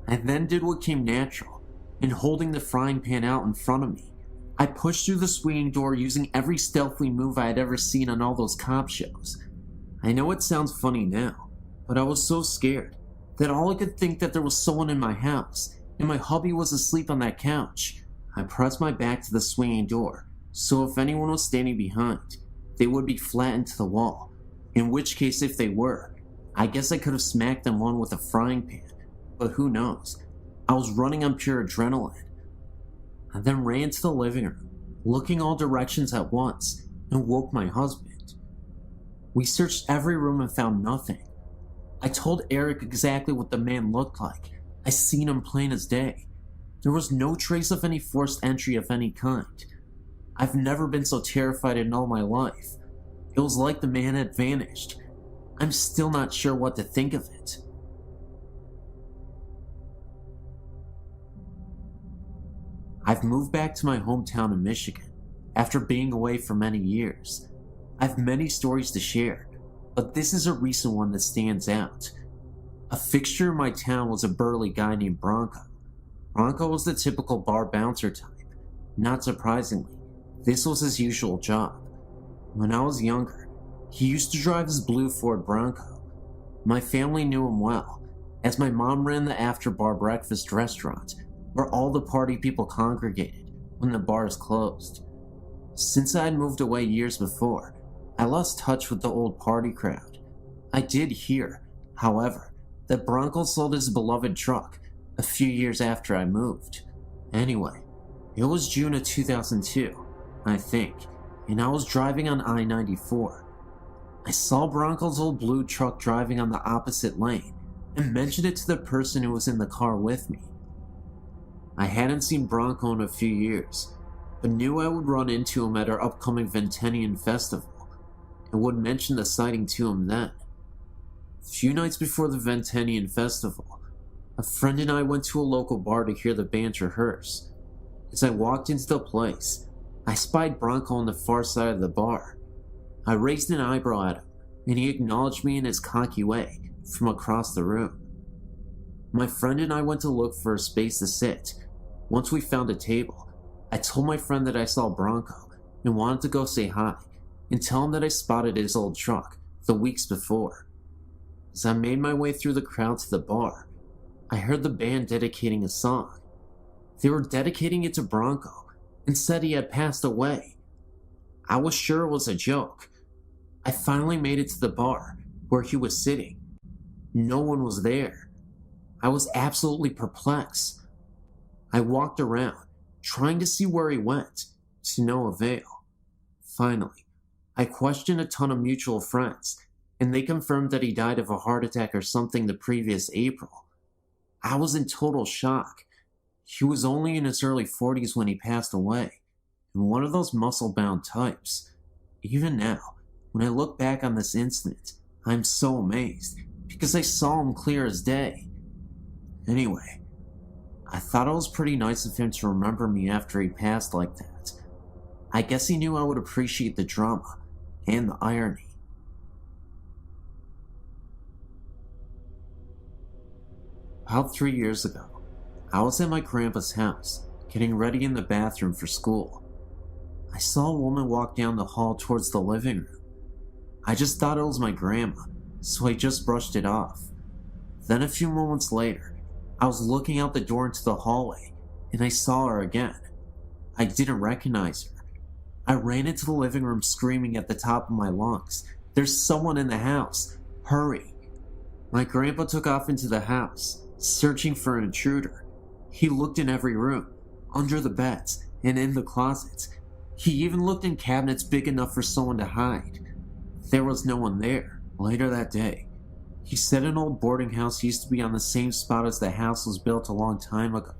I then did what came natural, and holding the frying pan out in front of me, I pushed through the swinging door using every stealthy move I had ever seen on all those cop shows. I know it sounds funny now, but I was so scared that all I could think that there was someone in my house, and my hubby was asleep on that couch. I pressed my back to the swinging door, so if anyone was standing behind, they would be flattened to the wall, in which case if they were, I guess I could have smacked them one with a frying pan, but who knows. I was running on pure adrenaline. I then ran to the living room, looking all directions at once, and woke my husband. We searched every room and found nothing. I told Eric exactly what the man looked like. I seen him plain as day. There was no trace of any forced entry of any kind. I've never been so terrified in all my life. It was like the man had vanished. I'm still not sure what to think of it. I've moved back to my hometown in Michigan after being away for many years. I've many stories to share, but this is a recent one that stands out. A fixture in my town was a burly guy named Bronco. Bronco was the typical bar bouncer type. Not surprisingly, this was his usual job. When I was younger, he used to drive his blue Ford Bronco. My family knew him well, as my mom ran the after-bar breakfast restaurant where all the party people congregated when the bars closed. Since I had moved away years before, I lost touch with the old party crowd. I did hear, however, that Bronco sold his beloved truck a few years after I moved. Anyway, it was June of 2002, I think, and I was driving on I-94. I saw Bronco's old blue truck driving on the opposite lane and mentioned it to the person who was in the car with me. I hadn't seen Bronco in a few years, but knew I would run into him at our upcoming Ventenian festival and would mention the sighting to him then. A few nights before the Ventenian festival, a friend and I went to a local bar to hear the band rehearse. As I walked into the place, I spied Bronco on the far side of the bar. I raised an eyebrow at him, and he acknowledged me in his cocky way from across the room. My friend and I went to look for a space to sit. Once we found a table, I told my friend that I saw Bronco and wanted to go say hi and tell him that I spotted his old truck the weeks before. As I made my way through the crowd to the bar, I heard the band dedicating a song. They were dedicating it to Bronco and said he had passed away. I was sure it was a joke. I finally made it to the bar where he was sitting. No one was there. I was absolutely perplexed. I walked around, trying to see where he went, to no avail. Finally, I questioned a ton of mutual friends, and they confirmed that he died of a heart attack or something the previous April. I was in total shock. He was only in his early 40s when he passed away, and one of those muscle-bound types. Even now, when I look back on this incident, I'm so amazed, because I saw him clear as day. Anyway, I thought it was pretty nice of him to remember me after he passed like that. I guess he knew I would appreciate the drama and the irony. About 3 years ago, I was at my grandpa's house, getting ready in the bathroom for school. I saw a woman walk down the hall towards the living room. I just thought it was my grandma, so I just brushed it off. Then a few moments later, I was looking out the door into the hallway, and I saw her again. I didn't recognize her. I ran into the living room screaming at the top of my lungs, "There's someone in the house! Hurry!" My grandpa took off into the house, searching for an intruder. He looked in every room, under the beds, and in the closets. He even looked in cabinets big enough for someone to hide. There was no one there. Later that day, he said an old boarding house used to be on the same spot as the house was built a long time ago.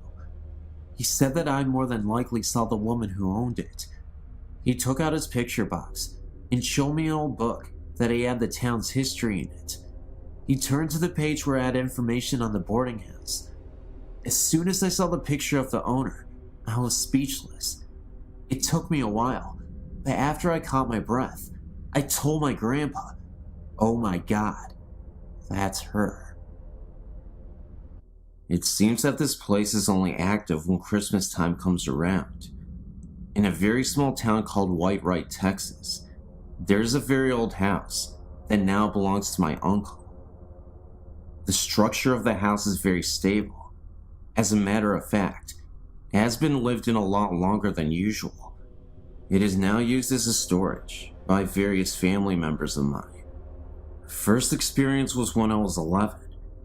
He said that I more than likely saw the woman who owned it. He took out his picture box and showed me an old book that he had the town's history in it. He turned to the page where it had information on the boarding house. As soon as I saw the picture of the owner, I was speechless. It took me a while, but after I caught my breath, I told my grandpa, "Oh my God, that's her." It seems that this place is only active when Christmas time comes around. In a very small town called Whitewright, Texas, there's a very old house that now belongs to my uncle. The structure of the house is very stable. As a matter of fact, it has been lived in a lot longer than usual. It is now used as a storage by various family members of mine. First experience was when I was 11,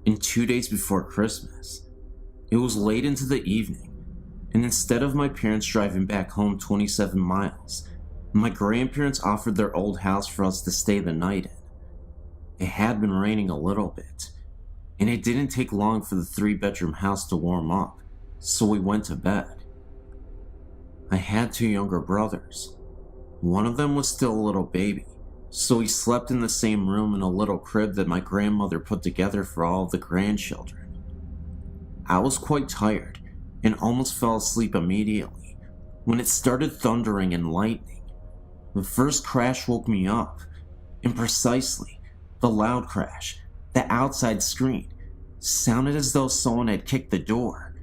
and 2 days before Christmas. It was late into the evening, and instead of my parents driving back home 27 miles, my grandparents offered their old house for us to stay the night in. It had been raining a little bit, and it didn't take long for the 3-bedroom house to warm up, so we went to bed. I had 2 younger brothers. One of them was still a little baby, so he slept in the same room in a little crib that my grandmother put together for all of the grandchildren. I was quite tired and almost fell asleep immediately when it started thundering and lightning. The first crash woke me up, and precisely the loud crash, the outside screen, sounded as though someone had kicked the door.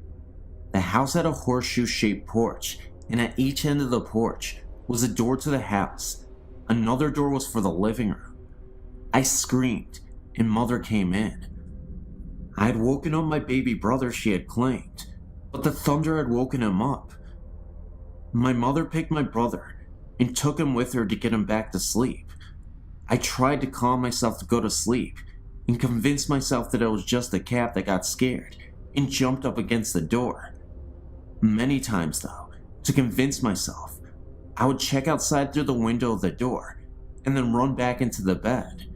The house had a horseshoe-shaped porch, and at each end of the porch was a door to the house. Another door was for the living room. I screamed, and Mother came in. I had woken up my baby brother she had claimed, but the thunder had woken him up. My mother picked my brother and took him with her to get him back to sleep. I tried to calm myself to go to sleep, and convinced myself that it was just a cat that got scared and jumped up against the door. Many times, though, to convince myself, I would check outside through the window of the door and then run back into the bed.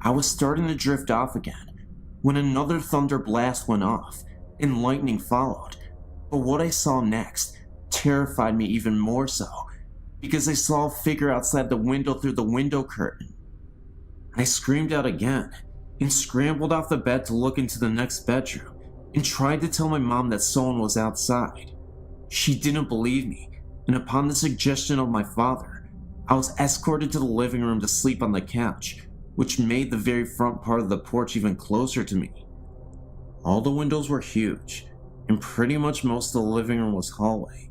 I was starting to drift off again when another thunder blast went off and lightning followed, but what I saw next terrified me even more so because I saw a figure outside the window through the window curtain. I screamed out again and scrambled off the bed to look into the next bedroom and tried to tell my mom that someone was outside. She didn't believe me, and upon the suggestion of my father, I was escorted to the living room to sleep on the couch, which made the very front part of the porch even closer to me. All the windows were huge, and pretty much most of the living room was hallway.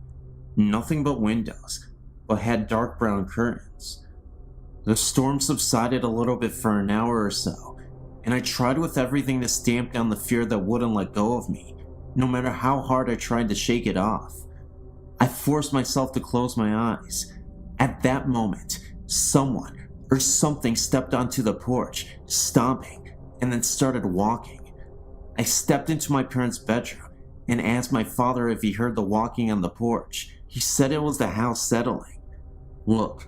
Nothing but windows, but had dark brown curtains. The storm subsided a little bit for an hour or so, and I tried with everything to stamp down the fear that wouldn't let go of me, no matter how hard I tried to shake it off. I forced myself to close my eyes. At that moment, someone or something stepped onto the porch, stomping, and then started walking. I stepped into my parents' bedroom and asked my father if he heard the walking on the porch. He said it was the house settling. Look,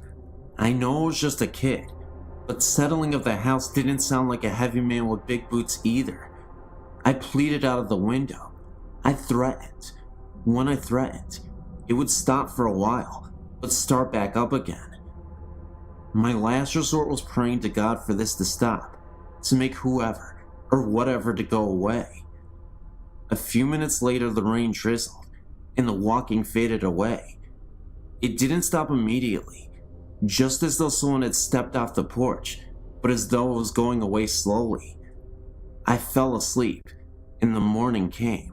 I know it was just a kid, but settling of the house didn't sound like a heavy man with big boots either. I pleaded out of the window. I threatened. When I threatened, it would stop for a while, but start back up again. My last resort was praying to God for this to stop, to make whoever or whatever to go away. A few minutes later, the rain drizzled, and the walking faded away. It didn't stop immediately, just as though someone had stepped off the porch, but as though it was going away slowly. I fell asleep, and the morning came.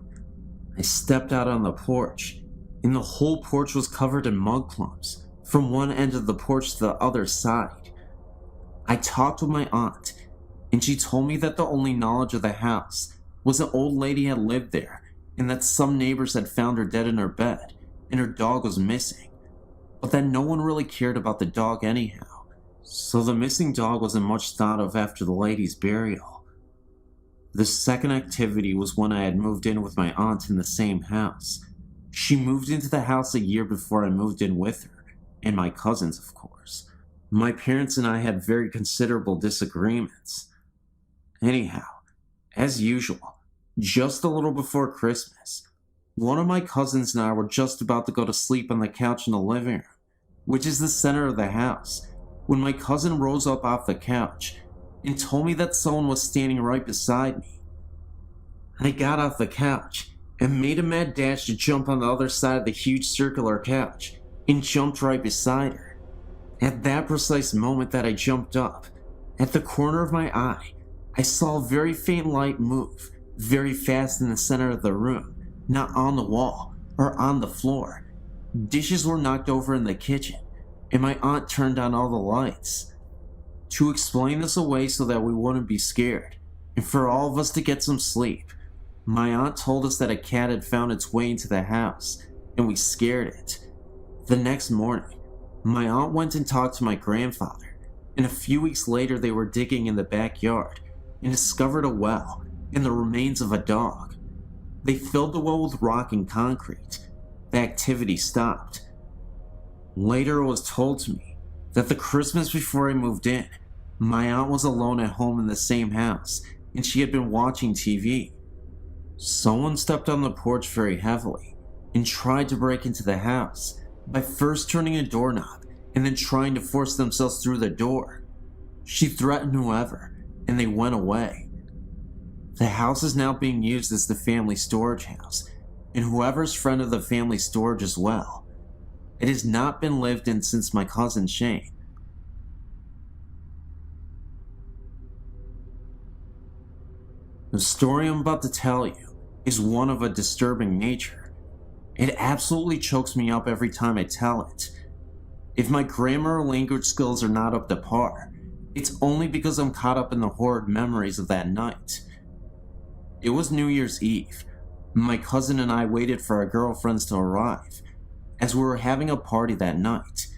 I stepped out on the porch, and the whole porch was covered in mud clumps, from one end of the porch to the other side. I talked with my aunt, and she told me that the only knowledge of the house was an old lady had lived there, and that some neighbors had found her dead in her bed, and her dog was missing, but that no one really cared about the dog anyhow, so the missing dog wasn't much thought of after the lady's burial. The second activity was when I had moved in with my aunt in the same house. She moved into the house a year before I moved in with her, and my cousins, of course. My parents and I had very considerable disagreements. Anyhow, as usual, just a little before Christmas, one of my cousins and I were just about to go to sleep on the couch in the living room, which is the center of the house, when my cousin rose up off the couch and told me that someone was standing right beside me. I got off the couch and made a mad dash to jump on the other side of the huge circular couch and jumped right beside her. At that precise moment that I jumped up, at the corner of my eye, I saw a very faint light move very fast in the center of the room, not on the wall or on the floor. Dishes were knocked over in the kitchen, and my aunt turned on all the lights. To explain this away so that we wouldn't be scared, and for all of us to get some sleep, my aunt told us that a cat had found its way into the house, and we scared it. The next morning, my aunt went and talked to my grandfather, and a few weeks later they were digging in the backyard and discovered a well and the remains of a dog. They filled the well with rock and concrete. The activity stopped. Later it was told to me that the Christmas before I moved in, my aunt was alone at home in the same house, and she had been watching TV. Someone stepped on the porch very heavily and tried to break into the house by first turning a doorknob and then trying to force themselves through the door. She threatened whoever, and they went away. The house is now being used as the family storage house, and whoever's friend of the family storage as well. It has not been lived in since my cousin Shane. The story I'm about to tell you is one of a disturbing nature. It absolutely chokes me up every time I tell it. If my grammar or language skills are not up to par, it's only because I'm caught up in the horrid memories of that night. It was New Year's Eve. My cousin and I waited for our girlfriends to arrive, as we were having a party that night.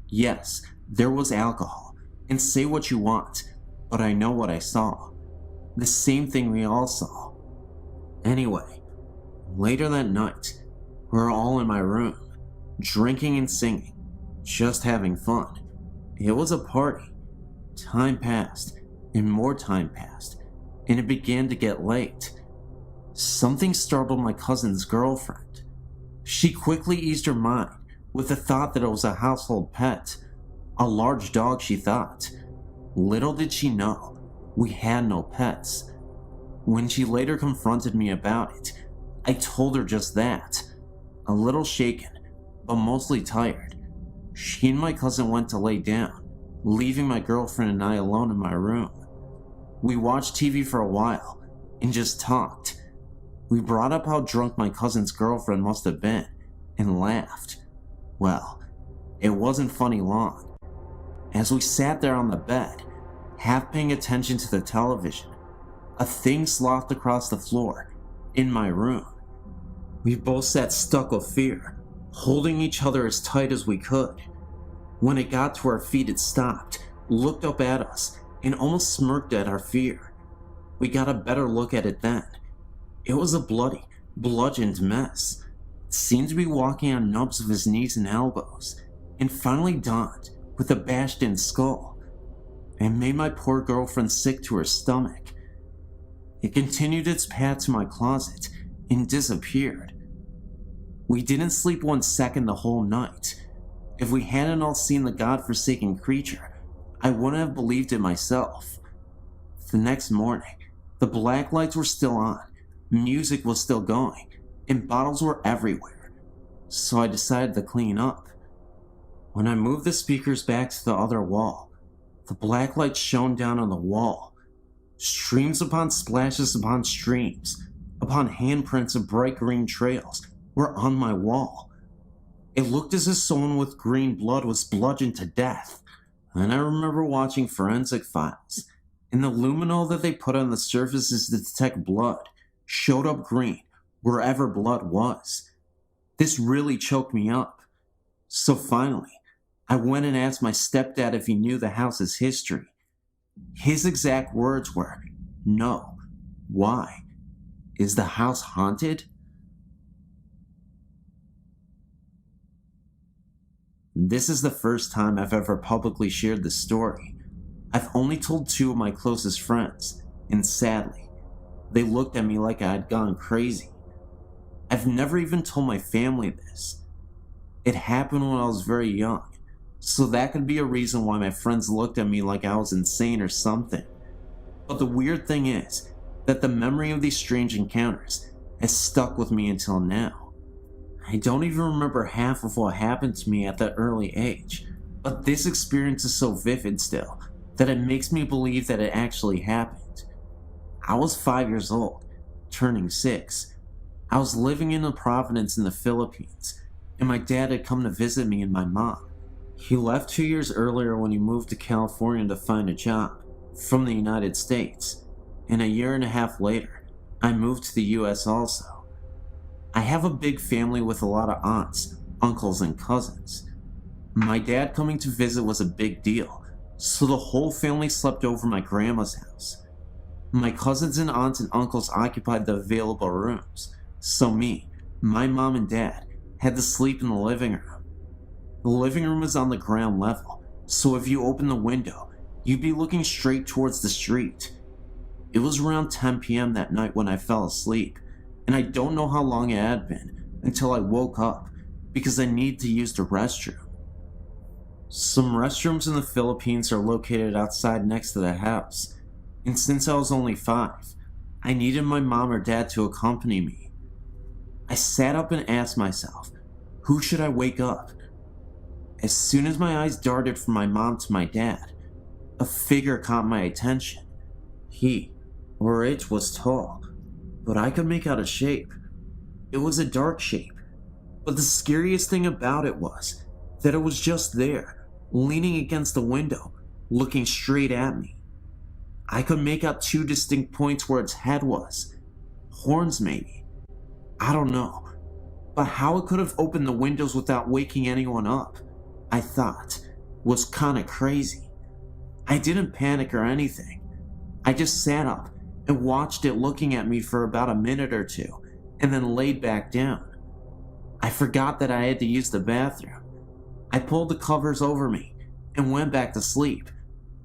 Yes, there was alcohol, and say what you want, but I know what I saw. the same thing we all saw. Anyway, later that night, we were all in my room, drinking and singing, just having fun. It was a party. Time passed, and more time passed, and it began to get late. Something startled my cousin's girlfriend. She quickly eased her mind with the thought that it was a household pet, a large dog, she thought. Little did she know, we had no pets. When she later confronted me about it, I told her just that. A little shaken, but mostly tired, she and my cousin went to lay down, leaving my girlfriend and I alone in my room. We watched TV for a while and just talked. We brought up how drunk my cousin's girlfriend must have been and laughed. Well, it wasn't funny long. As we sat there on the bed, half paying attention to the television, a thing slothed across the floor in my room. We both sat stuck with fear, holding each other as tight as we could. When it got to our feet, it stopped, looked up at us, and almost smirked at our fear. We got a better look at it then. It was a bloody, bludgeoned mess. It seemed to be walking on nubs of his knees and elbows, and finally dawned with a bashed-in skull. It made my poor girlfriend sick to her stomach. It continued its path to my closet and disappeared. We didn't sleep 1 second the whole night. If we hadn't all seen the godforsaken creature, I wouldn't have believed it myself. The next morning, the black lights were still on, music was still going, and bottles were everywhere, so I decided to clean up. When I moved the speakers back to the other wall, the black light shone down on the wall. Streams upon splashes upon streams, upon handprints of bright green trails, were on my wall. It looked as if someone with green blood was bludgeoned to death, and I remember watching forensic files, and the luminol that they put on the surfaces to detect blood showed up green wherever blood was. This really choked me up. So finally, I went and asked my stepdad if he knew the house's history. His exact words were, "No. Why? Is the house haunted?" This is the first time I've ever publicly shared this story. I've only told 2 of my closest friends, and sadly, they looked at me like I had gone crazy. I've never even told my family this. It happened when I was very young, so that could be a reason why my friends looked at me like I was insane or something. But the weird thing is that the memory of these strange encounters has stuck with me until now. I don't even remember half of what happened to me at that early age, but this experience is so vivid still that it makes me believe that it actually happened. I was 5 years old, turning 6. I was living in Providence in the Philippines, and my dad had come to visit me and my mom. He left 2 years earlier when he moved to California to find a job from the United States, and a year and a half later, I moved to the US also. I have a big family with a lot of aunts, uncles, and cousins. My dad coming to visit was a big deal, so the whole family slept over my grandma's house. My cousins and aunts and uncles occupied the available rooms, so me, my mom, and dad had to sleep in the living room. The living room is on the ground level, so if you open the window, you'd be looking straight towards the street. It was around 10 p.m. that night when I fell asleep, and I don't know how long it had been until I woke up because I needed to use the restroom. Some restrooms in the Philippines are located outside next to the house, and since I was only 5, I needed my mom or dad to accompany me. I sat up and asked myself, who should I wake up? As soon as my eyes darted from my mom to my dad, a figure caught my attention. He, or it, was tall, but I could make out a shape. It was a dark shape, but the scariest thing about it was that it was just there, leaning against the window, looking straight at me. I could make out 2 distinct points where its head was. Horns, maybe. I don't know. But how it could have opened the windows without waking anyone up, I thought, was kinda crazy. I didn't panic or anything. I just sat up and watched it looking at me for about a minute or two, and then laid back down. I forgot that I had to use the bathroom. I pulled the covers over me and went back to sleep,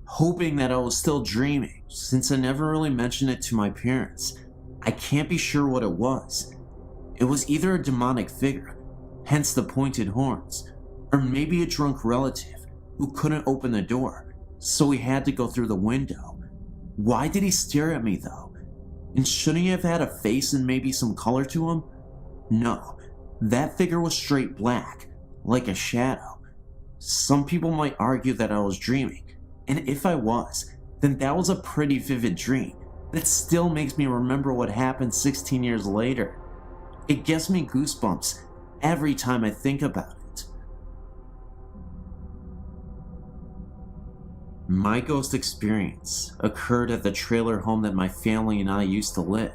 hoping that I was still dreaming. Since I never really mentioned it to my parents, I can't be sure what it was. It was either a demonic figure, hence the pointed horns, or maybe a drunk relative who couldn't open the door, so he had to go through the window. Why did he stare at me though? And shouldn't he have had a face and maybe some color to him? No, that figure was straight black, like a shadow. Some people might argue that I was dreaming, and if I was, then that was a pretty vivid dream that still makes me remember what happened 16 years later. It gives me goosebumps every time I think about it. My ghost experience occurred at the trailer home that my family and I used to live.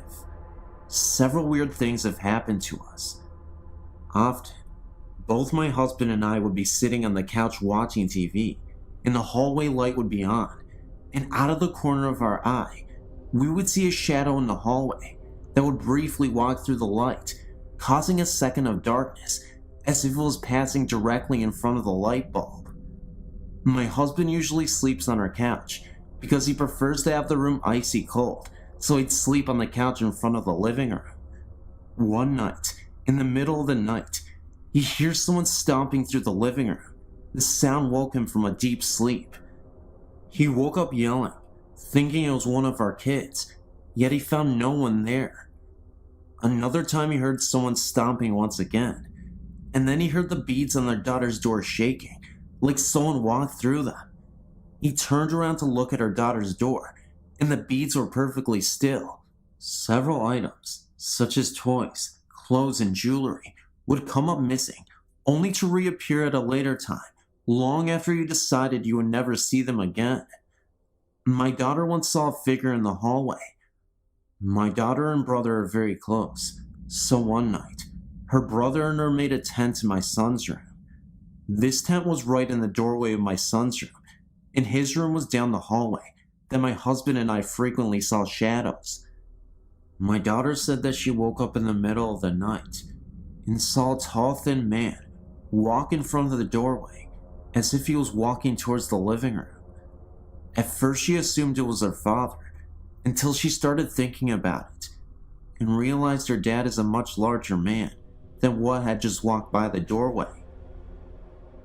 Several weird things have happened to us. Often, both my husband and I would be sitting on the couch watching TV, and the hallway light would be on, and out of the corner of our eye, we would see a shadow in the hallway that would briefly walk through the light, causing a second of darkness as if it was passing directly in front of the light bulb. My husband usually sleeps on our couch because he prefers to have the room icy cold, so he'd sleep on the couch in front of the living room. One night, in the middle of the night, he hears someone stomping through the living room. The sound woke him from a deep sleep. He woke up yelling, thinking it was one of our kids, yet he found no one there. Another time he heard someone stomping once again, and then he heard the beads on their daughter's door shaking, like someone walked through them. He turned around to look at our daughter's door, and the beads were perfectly still. Several items, such as toys, clothes, and jewelry, would come up missing, only to reappear at a later time, long after you decided you would never see them again. My daughter once saw a figure in the hallway. My daughter and brother are very close, so one night, her brother and her made a tent in my son's room. This tent was right in the doorway of my son's room, and his room was down the hallway that my husband and I frequently saw shadows. My daughter said that she woke up in the middle of the night and saw a tall, thin man walk in front of the doorway as if he was walking towards the living room. At first she assumed it was her father, until she started thinking about it and realized her dad is a much larger man than what had just walked by the doorway.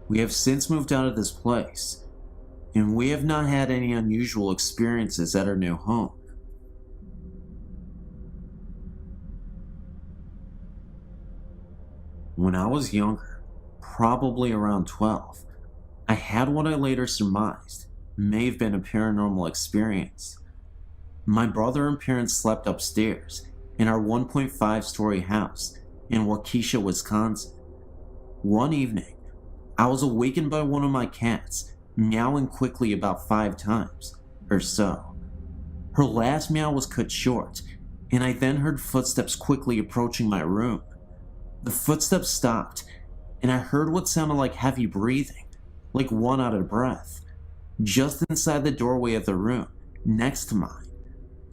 We have since moved out of this place, and we have not had any unusual experiences at our new home. When I was younger, probably around 12, I had what I later surmised may have been a paranormal experience. My brother and parents slept upstairs in our 1.5-story house in Waukesha, Wisconsin. One evening, I was awakened by one of my cats meowing quickly about 5 times or so. Her last meow was cut short, and I then heard footsteps quickly approaching my room. The footsteps stopped, and I heard what sounded like heavy breathing, like one out of breath, just inside the doorway of the room next to mine.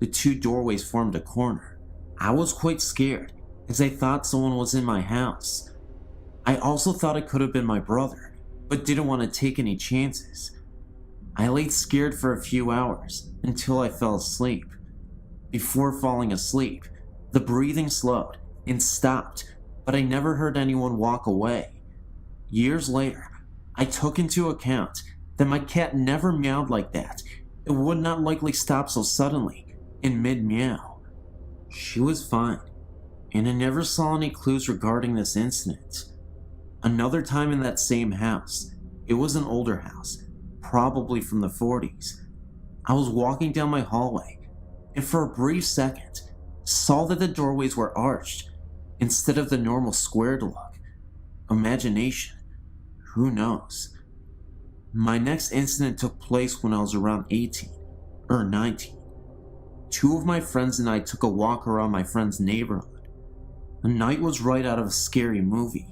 The two doorways formed a corner. I was quite scared, as I thought someone was in my house. I also thought it could have been my brother, but didn't want to take any chances. I laid scared for a few hours until I fell asleep. Before falling asleep, the breathing slowed and stopped, but I never heard anyone walk away. Years later, I took into account that my cat never meowed like that. It would not likely stop so suddenly in mid-meow. She was fine, and I never saw any clues regarding this incident. Another time in that same house, it was an older house, probably from the 40s. I was walking down my hallway, and for a brief second, saw that the doorways were arched instead of the normal squared look. Imagination, who knows? My next incident took place when I was around 18 or 19. Two of my friends and I took a walk around my friend's neighborhood. The night was right out of a scary movie.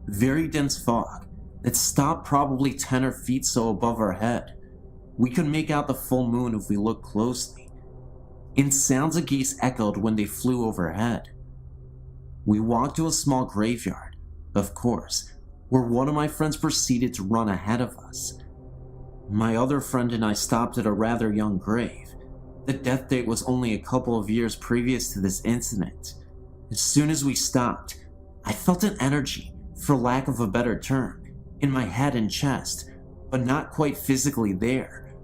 Very dense fog that stopped probably 10 or feet so above our head. We could make out the full moon if we looked closely. and sounds of geese echoed when they flew overhead. We walked to a small graveyard, of course, where one of my friends proceeded to run ahead of us. My other friend and I stopped at a rather young grave. The death date was only a couple of years previous to this incident. As soon as we stopped, I felt an energy, for lack of a better term, in my head and chest, but not quite physically there.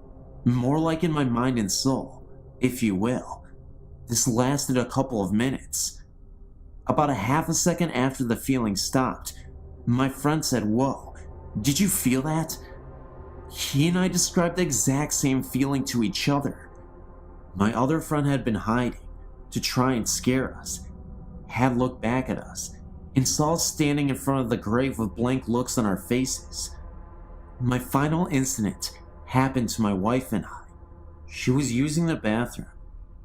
More like in my mind and soul, if you will. This lasted a couple of minutes. About a half a second after the feeling stopped, my friend said, "Whoa, did you feel that?" He and I described the exact same feeling to each other. My other friend had been hiding to try and scare us, had looked back at us, and saw us standing in front of the grave with blank looks on our faces. My final incident happened to my wife and I. She was using the bathroom,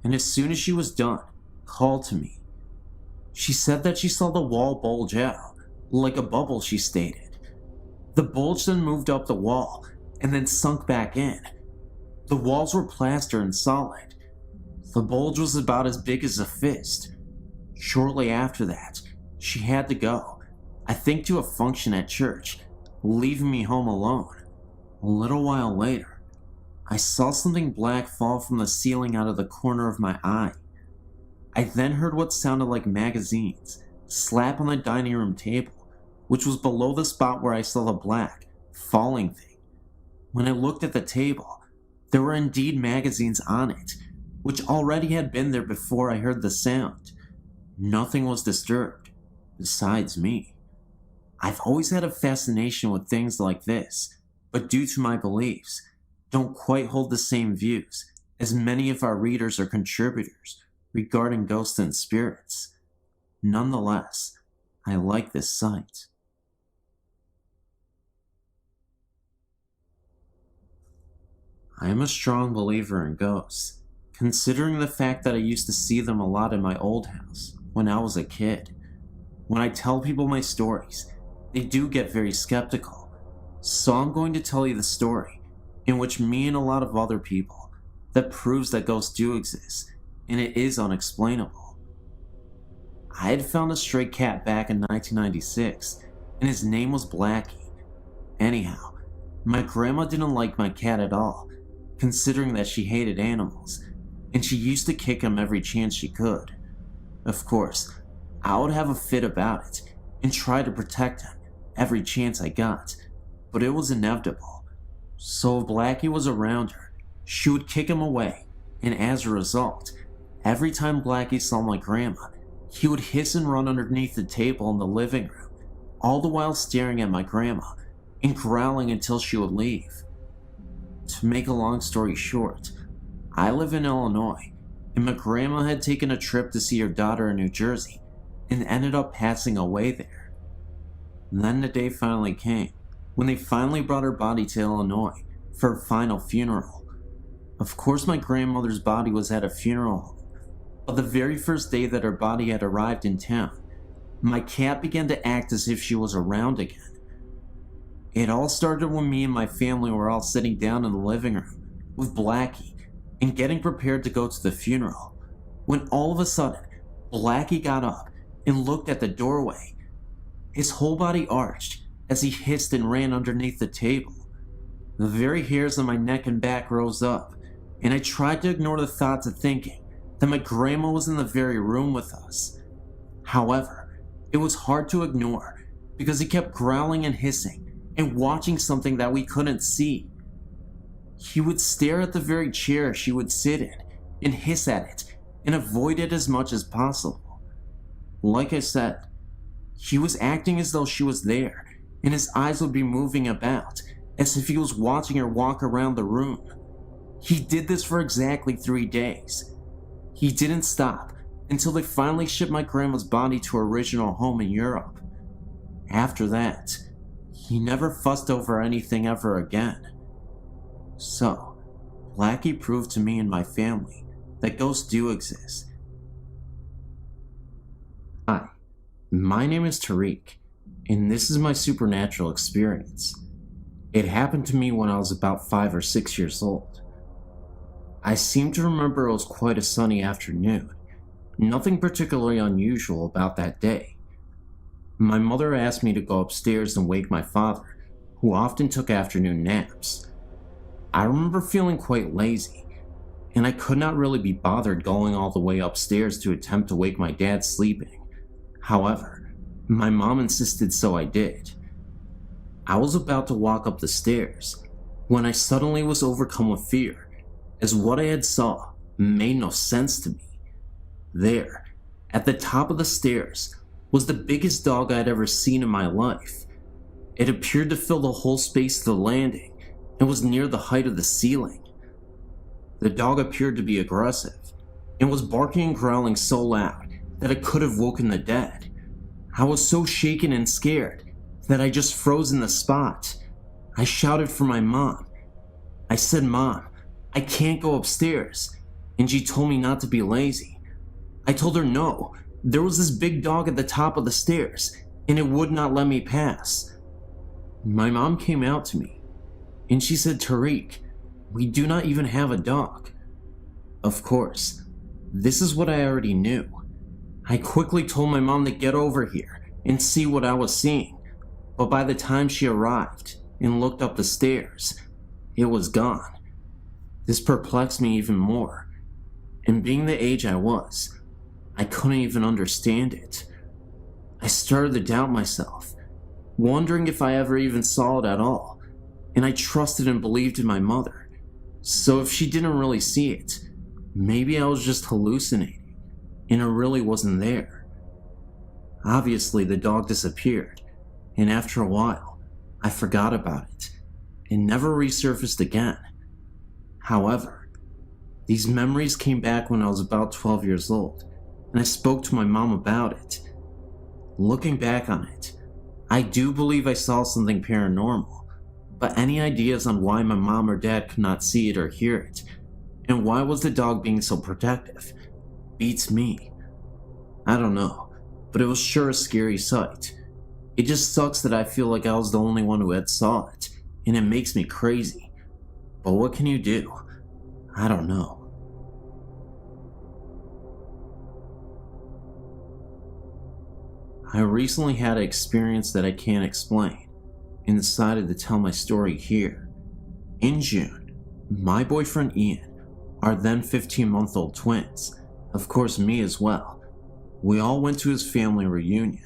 and as soon as she was done, called to me. She said that she saw the wall bulge out, like a bubble, she stated. The bulge then moved up the wall, and then sunk back in. The walls were plaster and solid. The bulge was about as big as a fist. Shortly after that, she had to go, I think to a function at church, leaving me home alone. A little while later, I saw something black fall from the ceiling out of the corner of my eye. I then heard what sounded like magazines slap on the dining room table, which was below the spot where I saw the black, falling thing. When I looked at the table, there were indeed magazines on it, which already had been there before I heard the sound. Nothing was disturbed, besides me. I've always had a fascination with things like this, but due to my beliefs, don't quite hold the same views as many of our readers or contributors regarding ghosts and spirits. Nonetheless, I like this site. I am a strong believer in ghosts, considering the fact that I used to see them a lot in my old house when I was a kid. When I tell people my stories, they do get very skeptical, so I'm going to tell you the story in which me and a lot of other people that proves that ghosts do exist, and it is unexplainable. I had found a stray cat back in 1996, and his name was Blackie. Anyhow, my grandma didn't like my cat at all, considering that she hated animals, and she used to kick him every chance she could. Of course, I would have a fit about it, and try to protect him every chance I got, but it was inevitable. So if Blackie was around her, she would kick him away, and as a result, every time Blackie saw my grandma, he would hiss and run underneath the table in the living room, all the while staring at my grandma and growling until she would leave. To make a long story short, I live in Illinois, and my grandma had taken a trip to see her daughter in New Jersey and ended up passing away there. And then the day finally came, when they finally brought her body to Illinois for her final funeral. Of course, my grandmother's body was at a funeral home, but the very first day that her body had arrived in town, my cat began to act as if she was around again. It all started when me and my family were all sitting down in the living room with Blackie and getting prepared to go to the funeral, when all of a sudden, Blackie got up and looked at the doorway. His whole body arched as he hissed and ran underneath the table. The very hairs on my neck and back rose up, and I tried to ignore the thoughts of thinking that my grandma was in the very room with us. However, it was hard to ignore because he kept growling and hissing and watching something that we couldn't see. He would stare at the very chair she would sit in and hiss at it and avoid it as much as possible. Like I said, he was acting as though she was there, and his eyes would be moving about as if he was watching her walk around the room. He did this for exactly 3 days. He didn't stop until they finally shipped my grandma's body to her original home in Europe. After that, he never fussed over anything ever again. So, Blackie proved to me and my family that ghosts do exist. Hi, my name is Tariq, and this is my supernatural experience. It happened to me when I was about 5 or 6 years old. I seem to remember it was quite a sunny afternoon. Nothing particularly unusual about that day. My mother asked me to go upstairs and wake my father, who often took afternoon naps. I remember feeling quite lazy, and I could not really be bothered going all the way upstairs to attempt to wake my dad sleeping. However, my mom insisted, so I did. I was about to walk up the stairs when I suddenly was overcome with fear, as what I had saw made no sense to me. There, at the top of the stairs, was the biggest dog I'd ever seen in my life. It appeared to fill the whole space of the landing and was near the height of the ceiling. The dog appeared to be aggressive and was barking and growling so loud that it could have woken the dead. I was so shaken and scared that I just froze in the spot. I shouted for my mom. I said, "Mom, I can't go upstairs," and she told me not to be lazy. I told her no, there was this big dog at the top of the stairs, and it would not let me pass. My mom came out to me, and she said, "Tariq, we do not even have a dog." Of course, this is what I already knew. I quickly told my mom to get over here and see what I was seeing, but by the time she arrived and looked up the stairs, it was gone. This perplexed me even more, and being the age I was, I couldn't even understand it. I started to doubt myself, wondering if I ever even saw it at all, and I trusted and believed in my mother. So if she didn't really see it, maybe I was just hallucinating, and it really wasn't there. Obviously, the dog disappeared, and after a while, I forgot about it, and never resurfaced again. However, these memories came back when I was about 12 years old, and I spoke to my mom about it. Looking back on it, I do believe I saw something paranormal, but any ideas on why my mom or dad could not see it or hear it, and why was the dog being so protective, beats me. I don't know, but it was sure a scary sight. It just sucks that I feel like I was the only one who had saw it, and it makes me crazy. But what can you do? I don't know. I recently had an experience that I can't explain, and decided to tell my story here. In June, my boyfriend Ian, our then 15-month-old twins, of course me as well, we all went to his family reunion.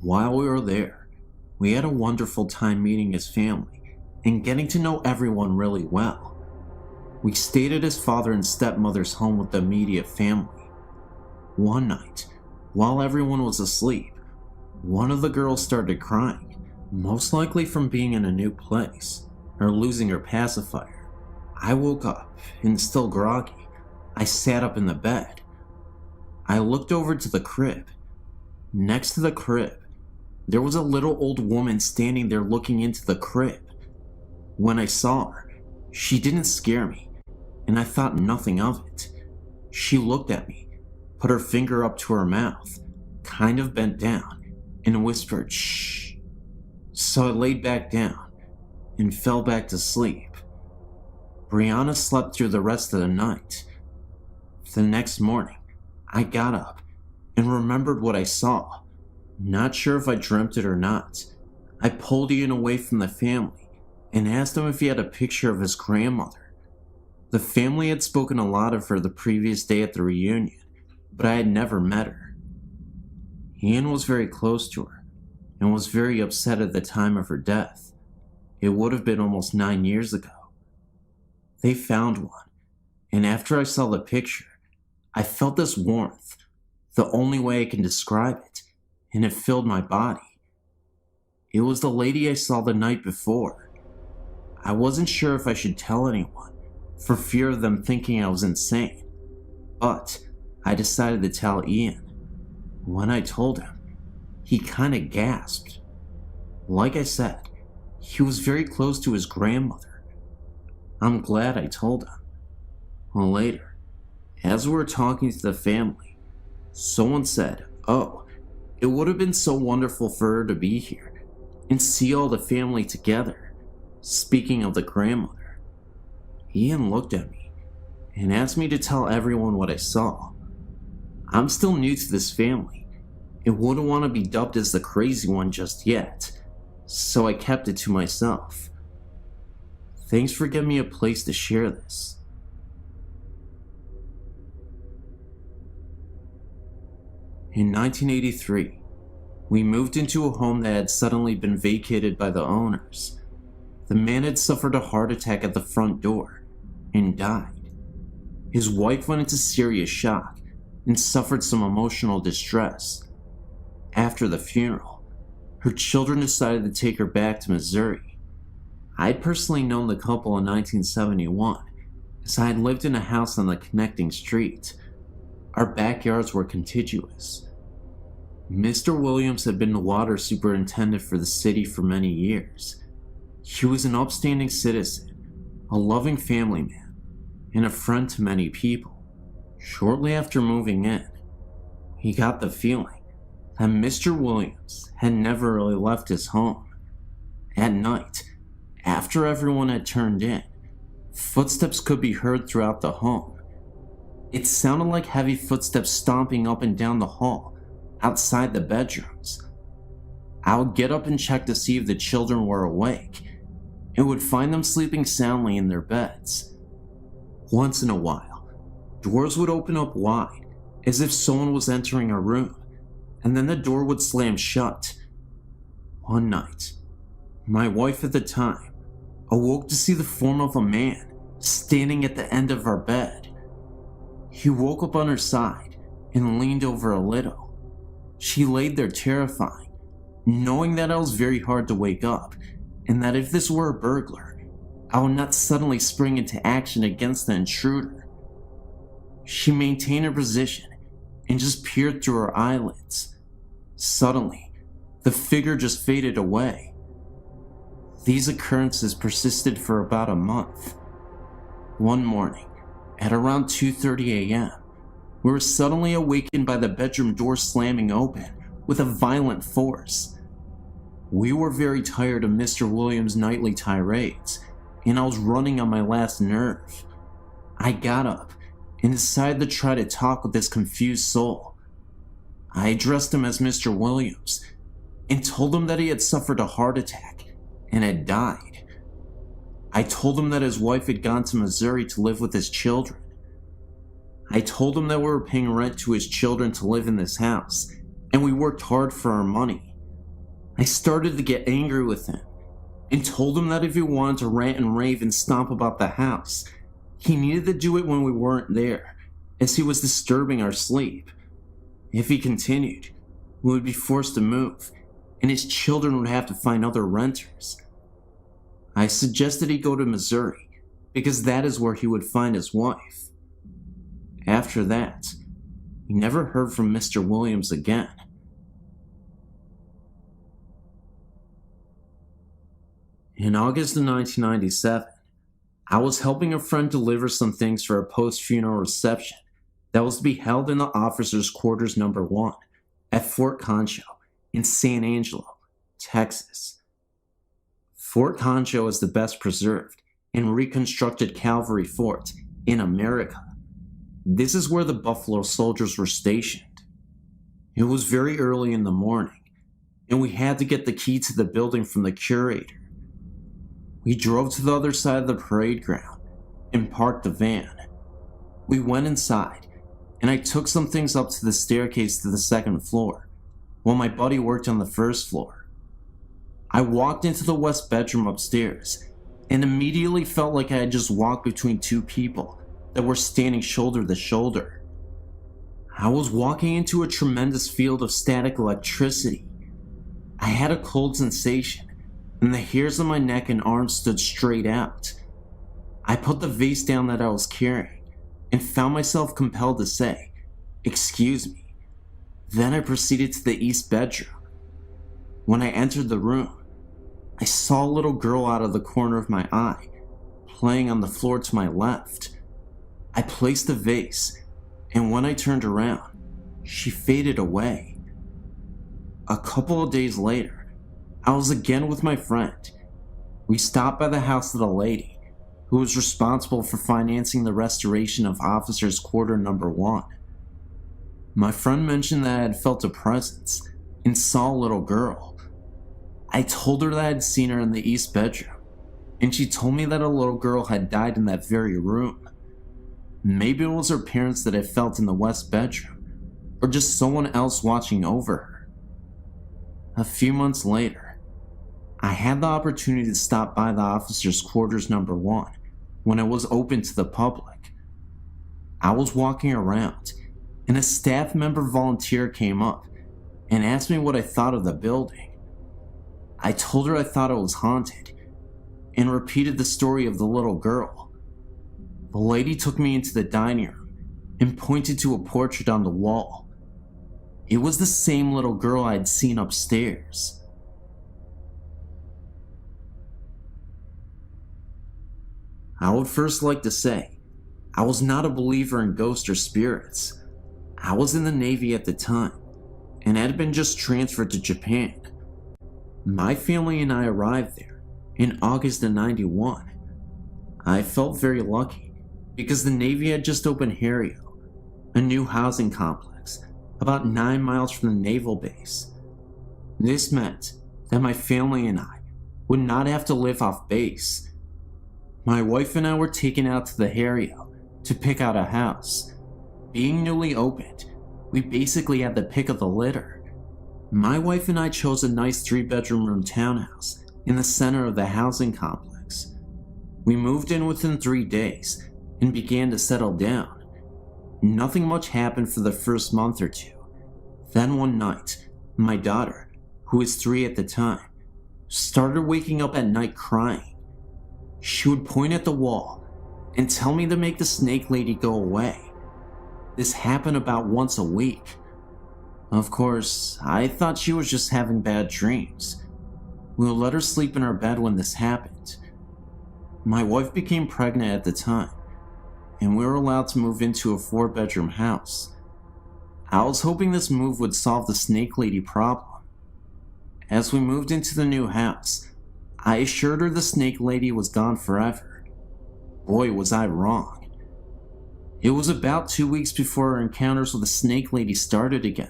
While we were there, we had a wonderful time meeting his family and getting to know everyone really well. We stayed at his father and stepmother's home with the immediate family. One night, while everyone was asleep, one of the girls started crying, most likely from being in a new place or losing her pacifier. I woke up and, still groggy, I sat up in the bed. I looked over to the crib. Next to the crib, there was a little old woman standing there looking into the crib. When I saw her, she didn't scare me, and I thought nothing of it. She looked at me, put her finger up to her mouth, kind of bent down, and whispered, "Shh." So I laid back down and fell back to sleep. Brianna slept through the rest of the night. The next morning, I got up and remembered what I saw. Not sure if I dreamt it or not. I pulled Ian away from the family and asked him if he had a picture of his grandmother. The family had spoken a lot of her the previous day at the reunion, but I had never met her. Ian was very close to her and was very upset at the time of her death. It would have been almost 9 years ago. They found one, and after I saw the picture, I felt this warmth, the only way I can describe it, and it filled my body. It was the lady I saw the night before. I wasn't sure if I should tell anyone, for fear of them thinking I was insane, but I decided to tell Ian. When I told him, he kinda gasped. Like I said, he was very close to his grandmother. I'm glad I told him. Well, later, as we were talking to the family, someone said, "Oh, it would have been so wonderful for her to be here and see all the family together." Speaking of the grandmother, Ian looked at me and asked me to tell everyone what I saw. I'm still new to this family and wouldn't want to be dubbed as the crazy one just yet, so I kept it to myself. Thanks for giving me a place to share this. In 1983, we moved into a home that had suddenly been vacated by the owners. The man had suffered a heart attack at the front door and died. His wife went into serious shock and suffered some emotional distress. After the funeral, her children decided to take her back to Missouri. I'd personally known the couple in 1971, as I had lived in a house on the connecting street. Our backyards were contiguous. Mr. Williams had been the water superintendent for the city for many years. He was an upstanding citizen, a loving family man, and a friend to many people. Shortly after moving in, he got the feeling that Mr. Williams had never really left his home. At night, after everyone had turned in, footsteps could be heard throughout the home. It sounded like heavy footsteps stomping up and down the hall, outside the bedrooms. I would get up and check to see if the children were awake, and would find them sleeping soundly in their beds. Once in a while, doors would open up wide, as if someone was entering a room, and then the door would slam shut. One night, my wife at the time awoke to see the form of a man standing at the end of our bed. He woke up on her side and leaned over a little. She laid there terrified, knowing that I was very hard to wake up, and that if this were a burglar, I would not suddenly spring into action against the intruder. She maintained her position and just peered through her eyelids. Suddenly, the figure just faded away. These occurrences persisted for about a month. One morning, at around 2:30 a.m., we were suddenly awakened by the bedroom door slamming open with a violent force. We were very tired of Mr. Williams' nightly tirades, and I was running on my last nerve. I got up and decided to try to talk with this confused soul. I addressed him as Mr. Williams and told him that he had suffered a heart attack and had died. I told him that his wife had gone to Missouri to live with his children. I told him that we were paying rent to his children to live in this house, and we worked hard for our money. I started to get angry with him and told him that if he wanted to rant and rave and stomp about the house, he needed to do it when we weren't there, as he was disturbing our sleep. If he continued, we would be forced to move, and his children would have to find other renters. I suggested he go to Missouri, because that is where he would find his wife. After that, we never heard from Mr. Williams again. In August of 1997, I was helping a friend deliver some things for a post-funeral reception that was to be held in the officers' quarters number 1 at Fort Concho in San Angelo, Texas. Fort Concho is the best preserved and reconstructed cavalry fort in America. This is where the Buffalo Soldiers were stationed. It was very early in the morning, and we had to get the key to the building from the curator. We drove to the other side of the parade ground and parked the van. We went inside, and I took some things up to the staircase to the second floor, while my buddy worked on the first floor. I walked into the west bedroom upstairs, and immediately felt like I had just walked between two people that were standing shoulder to shoulder. I was walking into a tremendous field of static electricity. I had a cold sensation, and the hairs on my neck and arms stood straight out. I put the vase down that I was carrying, and found myself compelled to say, "Excuse me." Then I proceeded to the east bedroom. When I entered the room, I saw a little girl out of the corner of my eye, playing on the floor to my left. I placed the vase, and when I turned around, she faded away. A couple of days later, I was again with my friend. We stopped by the house of the lady, who who was responsible for financing the restoration of Officers' Quarter Number 1. My friend mentioned that I had felt a presence and saw a little girl. I told her that I had seen her in the east bedroom, and she told me that a little girl had died in that very room. Maybe it was her parents that I felt in the west bedroom, or just someone else watching over her. A few months later, I had the opportunity to stop by the Officers' Quarters Number 1 when it was open to the public. I was walking around, and a staff member volunteer came up and asked me what I thought of the building. I told her I thought it was haunted, and repeated the story of the little girl. The lady took me into the dining room and pointed to a portrait on the wall. It was the same little girl I had seen upstairs. I would first like to say, I was not a believer in ghosts or spirits. I was in the Navy at the time, and had been just transferred to Japan. My family and I arrived there in August of '91. I felt very lucky because the Navy had just opened Harrio, a new housing complex about 9 miles from the naval base. This meant that my family and I would not have to live off base. My wife and I were taken out to the Harrio to pick out a house. Being newly opened, we basically had the pick of the litter. My wife and I chose a nice 3-bedroom room townhouse in the center of the housing complex. We moved in within 3 days and began to settle down. Nothing much happened for the first month or two. Then one night, my daughter, who was 3 at the time, started waking up at night crying. She would point at the wall and tell me to make the snake lady go away. This happened about once a week. Of course, I thought she was just having bad dreams. We let her sleep in her bed when this happened. My wife became pregnant at the time, and we were allowed to move into a 4-bedroom house. I was hoping this move would solve the snake lady problem. As we moved into the new house, I assured her the snake lady was gone forever. Boy, was I wrong. It was about 2 weeks before our encounters with the snake lady started again.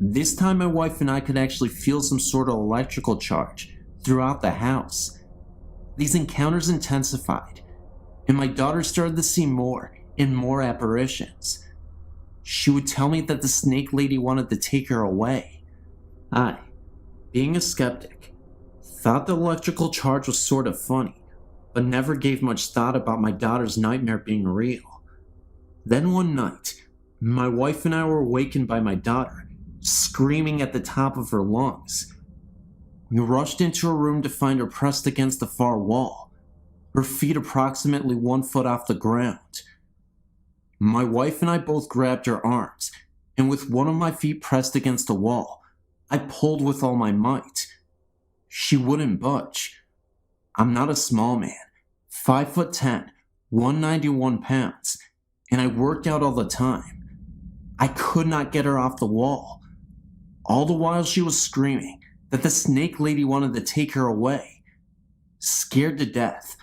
This time my wife and I could actually feel some sort of electrical charge throughout the house. These encounters intensified, and my daughter started to see more and more apparitions. She would tell me that the snake lady wanted to take her away. I, being a skeptic, thought the electrical charge was sort of funny, but never gave much thought about my daughter's nightmare being real. Then one night, my wife and I were awakened by my daughter screaming at the top of her lungs. We rushed into her room to find her pressed against the far wall, her feet approximately 1 foot off the ground. My wife and I both grabbed her arms, and with one of my feet pressed against the wall, I pulled with all my might. She wouldn't budge. I'm not a small man, 5'10", 191 pounds, and I worked out all the time. I could not get her off the wall. All the while she was screaming that the snake lady wanted to take her away. Scared to death,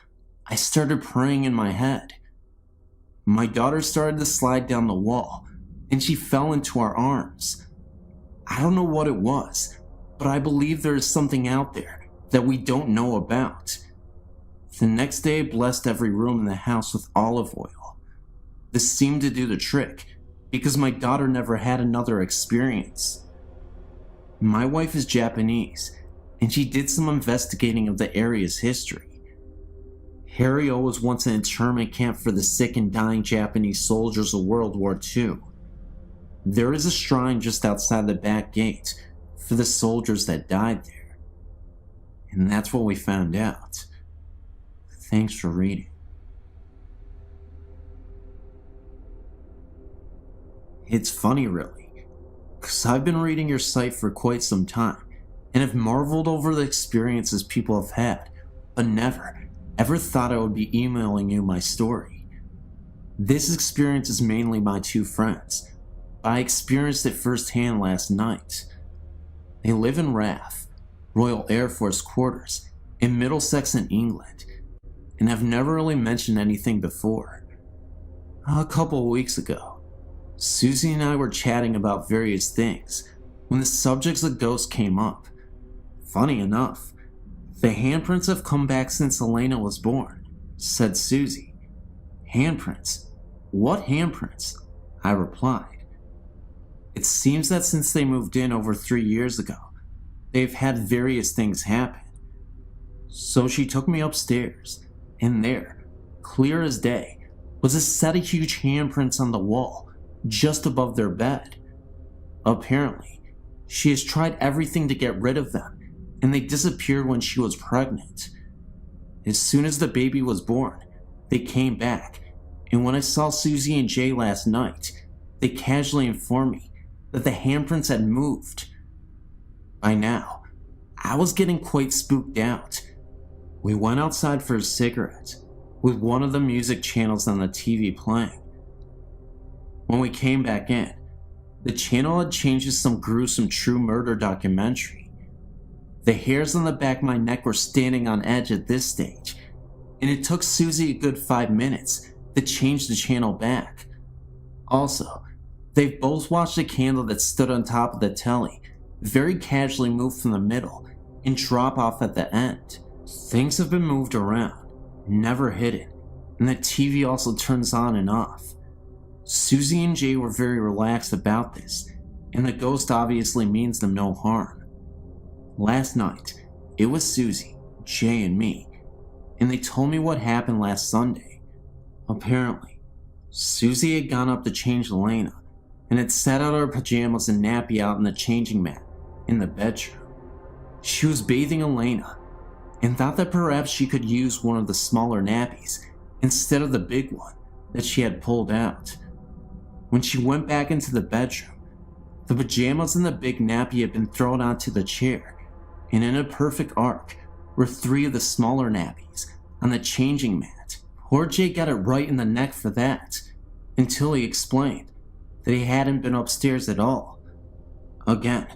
I started praying in my head. My daughter started to slide down the wall, and she fell into our arms. I don't know what it was, but I believe there is something out there that we don't know about. The next day I blessed every room in the house with olive oil. This seemed to do the trick, because my daughter never had another experience. My wife is Japanese, and she did some investigating of the area's history. Harrio was once an internment camp for the sick and dying Japanese soldiers of World War II. There is a shrine just outside the back gate for the soldiers that died there. And that's what we found out. Thanks for reading. It's funny, really, because I've been reading your site for quite some time and have marveled over the experiences people have had, but never, ever thought I would be emailing you my story. This experience is mainly my 2 friends, but I experienced it firsthand last night. They live in RAF, Royal Air Force Quarters, in Middlesex in England, and have never really mentioned anything before. A couple weeks ago, Susie and I were chatting about various things when the subjects of ghosts came up. Funny enough, the handprints have come back since Elena was born, said Susie. Handprints? What handprints? I replied. It seems that since they moved in over 3 years ago, they've had various things happen. So she took me upstairs, and there, clear as day, was a set of huge handprints on the wall just above their bed. Apparently, she has tried everything to get rid of them, and they disappeared when she was pregnant. As soon as the baby was born, they came back, and when I saw Susie and Jay last night, they casually informed me that the handprints had moved. By now, I was getting quite spooked out. We went outside for a cigarette, with one of the music channels on the TV playing. When we came back in, the channel had changed to some gruesome true murder documentary. The hairs on the back of my neck were standing on edge at this stage, and it took Susie a good 5 minutes to change the channel back. Also, they've both watched a candle that stood on top of the telly very casually move from the middle and drop off at the end. Things have been moved around, never hidden, and the TV also turns on and off. Susie and Jay were very relaxed about this, and the ghost obviously means them no harm. Last night, it was Susie, Jay, and me, and they told me what happened last Sunday. Apparently, Susie had gone up to change Elena, and had set out her pajamas and nappy out in the changing mat in the bedroom. She was bathing Elena, and thought that perhaps she could use one of the smaller nappies instead of the big one that she had pulled out. When she went back into the bedroom, the pajamas and the big nappy had been thrown onto the chair, and in a perfect arc were 3 of the smaller nappies on the changing mat. Poor Jay got it right in the neck for that, until he explained that he hadn't been upstairs at all. Again,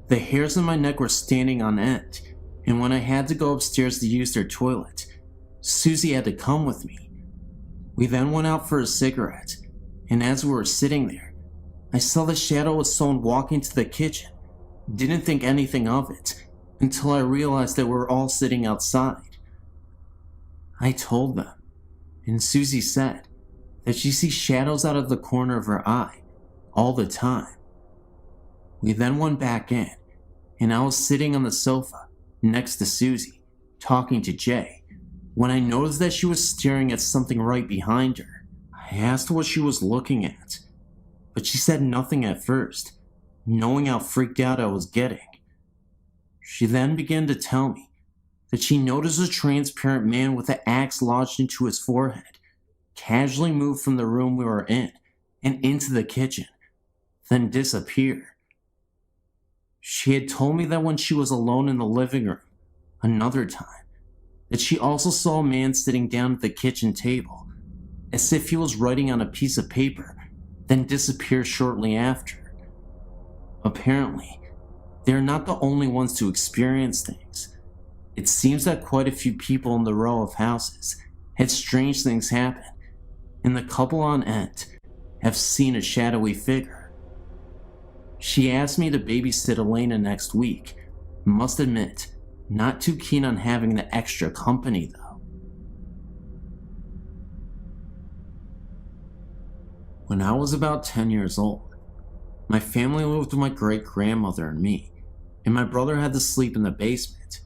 the hairs on my neck were standing on end, and when I had to go upstairs to use their toilet, Susie had to come with me. We then went out for a cigarette, and as we were sitting there, I saw the shadow of someone walking to the kitchen. Didn't think anything of it until I realized that we were all sitting outside. I told them, and Susie said that she sees shadows out of the corner of her eye all the time. We then went back in, and I was sitting on the sofa next to Susie, talking to Jay, when I noticed that she was staring at something right behind her. I asked her what she was looking at, but she said nothing at first, knowing how freaked out I was getting. She then began to tell me that she noticed a transparent man with an axe lodged into his forehead casually move from the room we were in and into the kitchen, then disappear. She had told me that when she was alone in the living room, another time, that she also saw a man sitting down at the kitchen table, as if he was writing on a piece of paper, then disappear shortly after. Apparently, they are not the only ones to experience things. It seems that quite a few people in the row of houses had strange things happen, and the couple on end have seen a shadowy figure. She asked me to babysit Elena next week. Must admit, not too keen on having the extra company though. When I was about 10 years old, my family lived with my great-grandmother and me, and my brother had to sleep in the basement.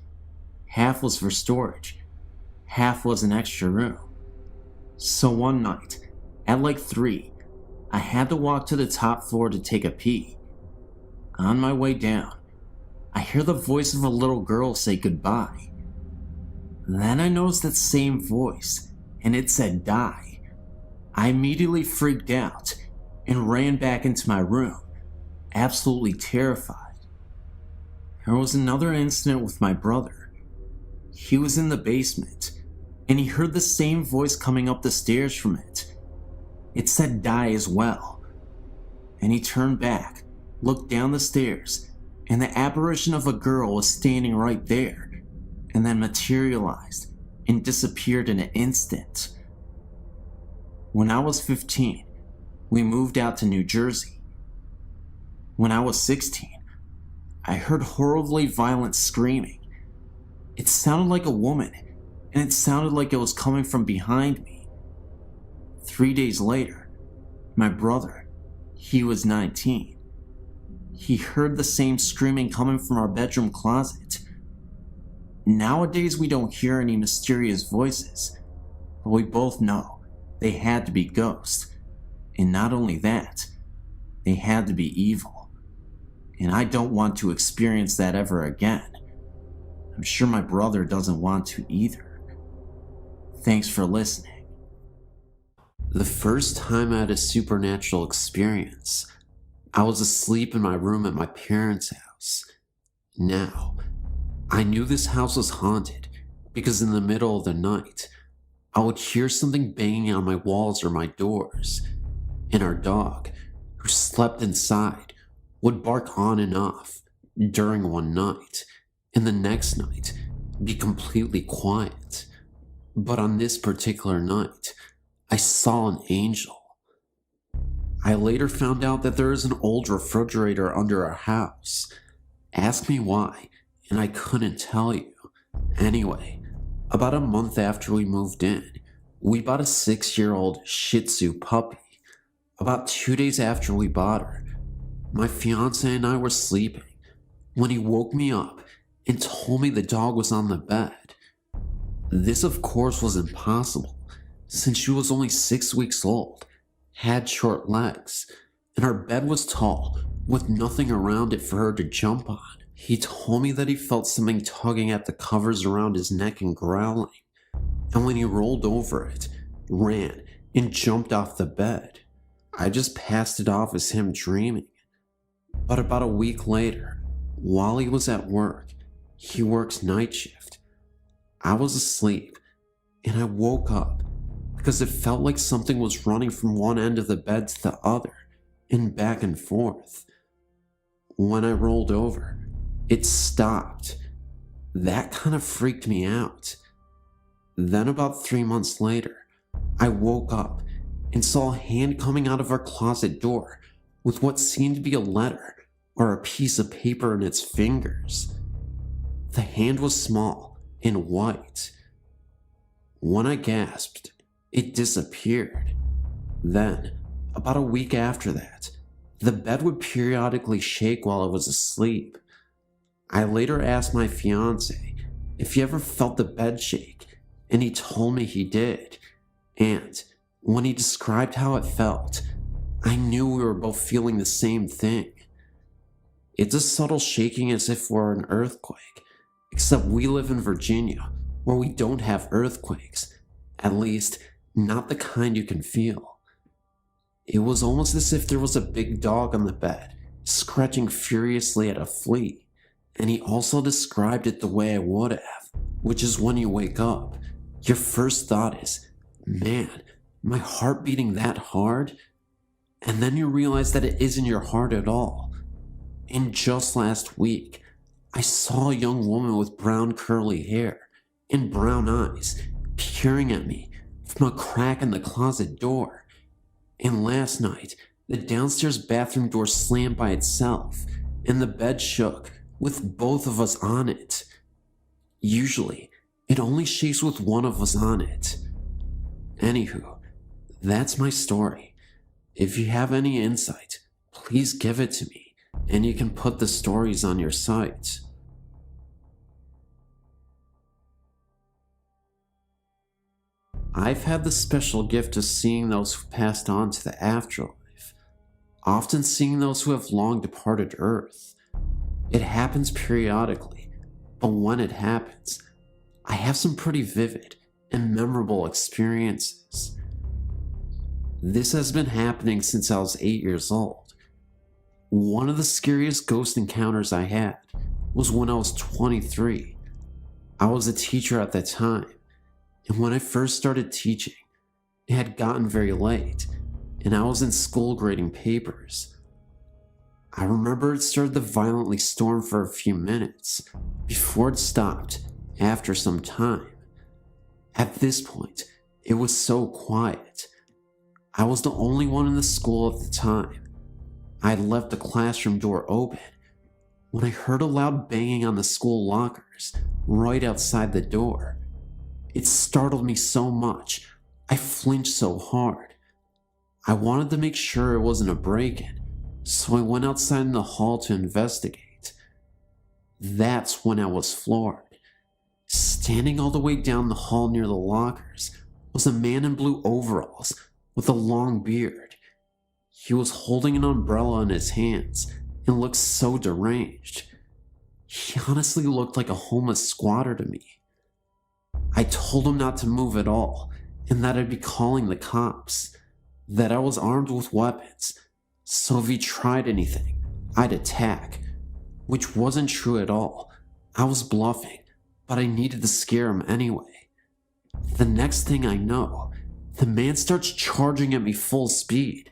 Half was for storage, half was an extra room. So one night, at like 3, I had to walk to the top floor to take a pee. On my way down, I hear the voice of a little girl say goodbye. Then I noticed that same voice, and it said die. I immediately freaked out and ran back into my room, absolutely terrified. There was another incident with my brother. He was in the basement, and he heard the same voice coming up the stairs from it. It said die as well. And he turned back, looked down the stairs, and the apparition of a girl was standing right there, and then materialized and disappeared in an instant. When I was 15, we moved out to New Jersey. When I was 16, I heard horribly violent screaming. It sounded like a woman, and it sounded like it was coming from behind me. 3 days later, my brother, he was 19. He heard the same screaming coming from our bedroom closet. Nowadays, we don't hear any mysterious voices, but we both know they had to be ghosts. And not only that, they had to be evil. And I don't want to experience that ever again. I'm sure my brother doesn't want to either. Thanks for listening. The first time I had a supernatural experience, I was asleep in my room at my parents' house. Now, I knew this house was haunted because in the middle of the night, I would hear something banging on my walls or my doors, and our dog, who slept inside, would bark on and off during one night, and the next night be completely quiet. But on this particular night, I saw an angel. I later found out that there is an old refrigerator under our house. Ask me why, and I couldn't tell you. Anyway, about a month after we moved in, we bought a 6-year-old Shih Tzu puppy. About 2 days after we bought her, my fiance and I were sleeping when he woke me up and told me the dog was on the bed. This, of course, was impossible since she was only 6 weeks old, had short legs, and our bed was tall with nothing around it for her to jump on. He told me that he felt something tugging at the covers around his neck and growling, and when he rolled over it, ran and jumped off the bed. I just passed it off as him dreaming. But about a week later, while he was at work, he works night shift. I was asleep, and I woke up because it felt like something was running from one end of the bed to the other, and back and forth. When I rolled over, it stopped. That kind of freaked me out. Then about 3 months later, I woke up and saw a hand coming out of our closet door with what seemed to be a letter or a piece of paper in its fingers. The hand was small and white. When I gasped, it disappeared. Then, about a week after that, the bed would periodically shake while I was asleep. I later asked my fiance if he ever felt the bed shake, and he told me he did. And when he described how it felt, I knew we were both feeling the same thing. It's a subtle shaking as if we're an earthquake, except we live in Virginia, where we don't have earthquakes, at least not the kind you can feel. It was almost as if there was a big dog on the bed, scratching furiously at a flea. And he also described it the way I would have, which is when you wake up, your first thought is, man, my heart beating that hard? And then you realize that it isn't your heart at all. And just last week, I saw a young woman with brown curly hair and brown eyes peering at me from a crack in the closet door. And last night, the downstairs bathroom door slammed by itself, and the bed shook with both of us on it. Usually, it only shakes with one of us on it. Anywho, that's my story. If you have any insight, please give it to me, and you can put the stories on your site. I've had the special gift of seeing those who passed on to the afterlife, often seeing those who have long departed Earth. It happens periodically, but when it happens, I have some pretty vivid and memorable experiences. This has been happening since I was 8 years old. One of the scariest ghost encounters I had was when I was 23. I was a teacher at that time, and when I first started teaching, it had gotten very late, and I was in school grading papers. I remember it started to violently storm for a few minutes before it stopped after some time.
At this point, it was so quiet. I was the only one in the school at the time. I had left the classroom door open when I heard a loud banging on the school lockers right outside the door. It startled me so much, I flinched so hard. I wanted to make sure it wasn't a break-in, so I went outside in the hall to investigate. That's when I was floored. Standing all the way down the hall near the lockers was a man in blue overalls with a long beard. He was holding an umbrella in his hands and looked so deranged. He honestly looked like a homeless squatter to me. I told him not to move at all and that I'd be calling the cops, that I was armed with weapons, so if he tried anything, I'd attack, which wasn't true at all. I was bluffing, but I needed to scare him anyway. The next thing I know, the man starts charging at me full speed.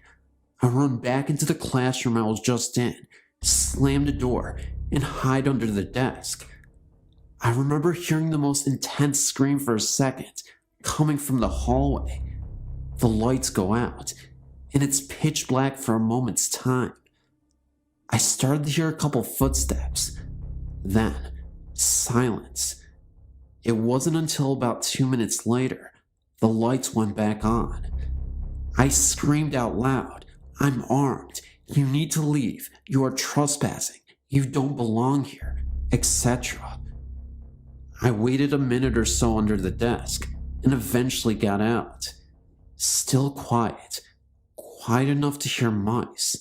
I run back into the classroom I was just in, slam the door, and hide under the desk. I remember hearing the most intense scream for a second, coming from the hallway. The lights go out, and it's pitch black for a moment's time. I started to hear a couple footsteps. Then, silence. It wasn't until about 2 minutes later, the lights went back on. I screamed out loud, "I'm armed. You need to leave. You are trespassing. You don't belong here," etc. I waited a minute or so under the desk and eventually got out. Still quiet enough to hear mice.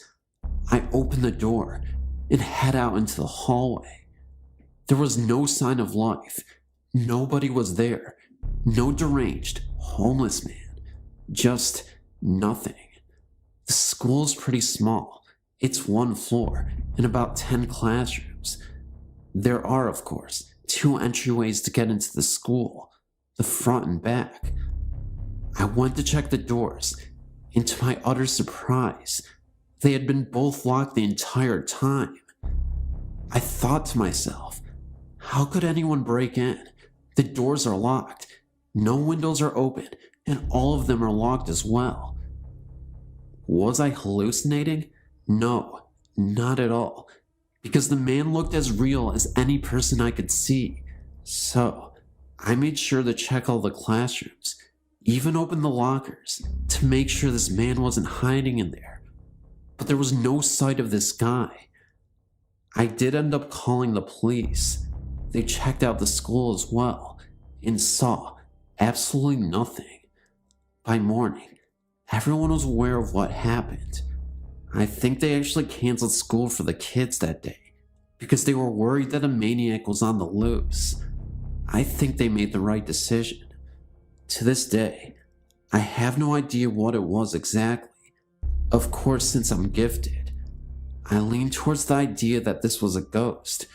I opened the door and head out into the hallway. There was no sign of life. Nobody was there. No deranged, homeless man. Just nothing. The school is pretty small. It's 1 floor and about 10 classrooms. There are, of course, 2 entryways to get into the school, the front and back. I went to check the doors, and to my utter surprise, they had been both locked the entire time. I thought to myself, how could anyone break in? The doors are locked, no windows are open, and all of them are locked as well. Was I hallucinating? No, not at all, because the man looked as real as any person I could see. So, I made sure to check all the classrooms, even opened the lockers, to make sure this man wasn't hiding in there. But there was no sight of this guy. I did end up calling the police. They checked out the school as well, and saw absolutely nothing. By morning, everyone was aware of what happened. I think they actually canceled school for the kids that day, because they were worried that a maniac was on the loose. I think they made the right decision. To this day, I have no idea what it was exactly. Of course, since I'm gifted, I lean towards the idea that this was a ghost.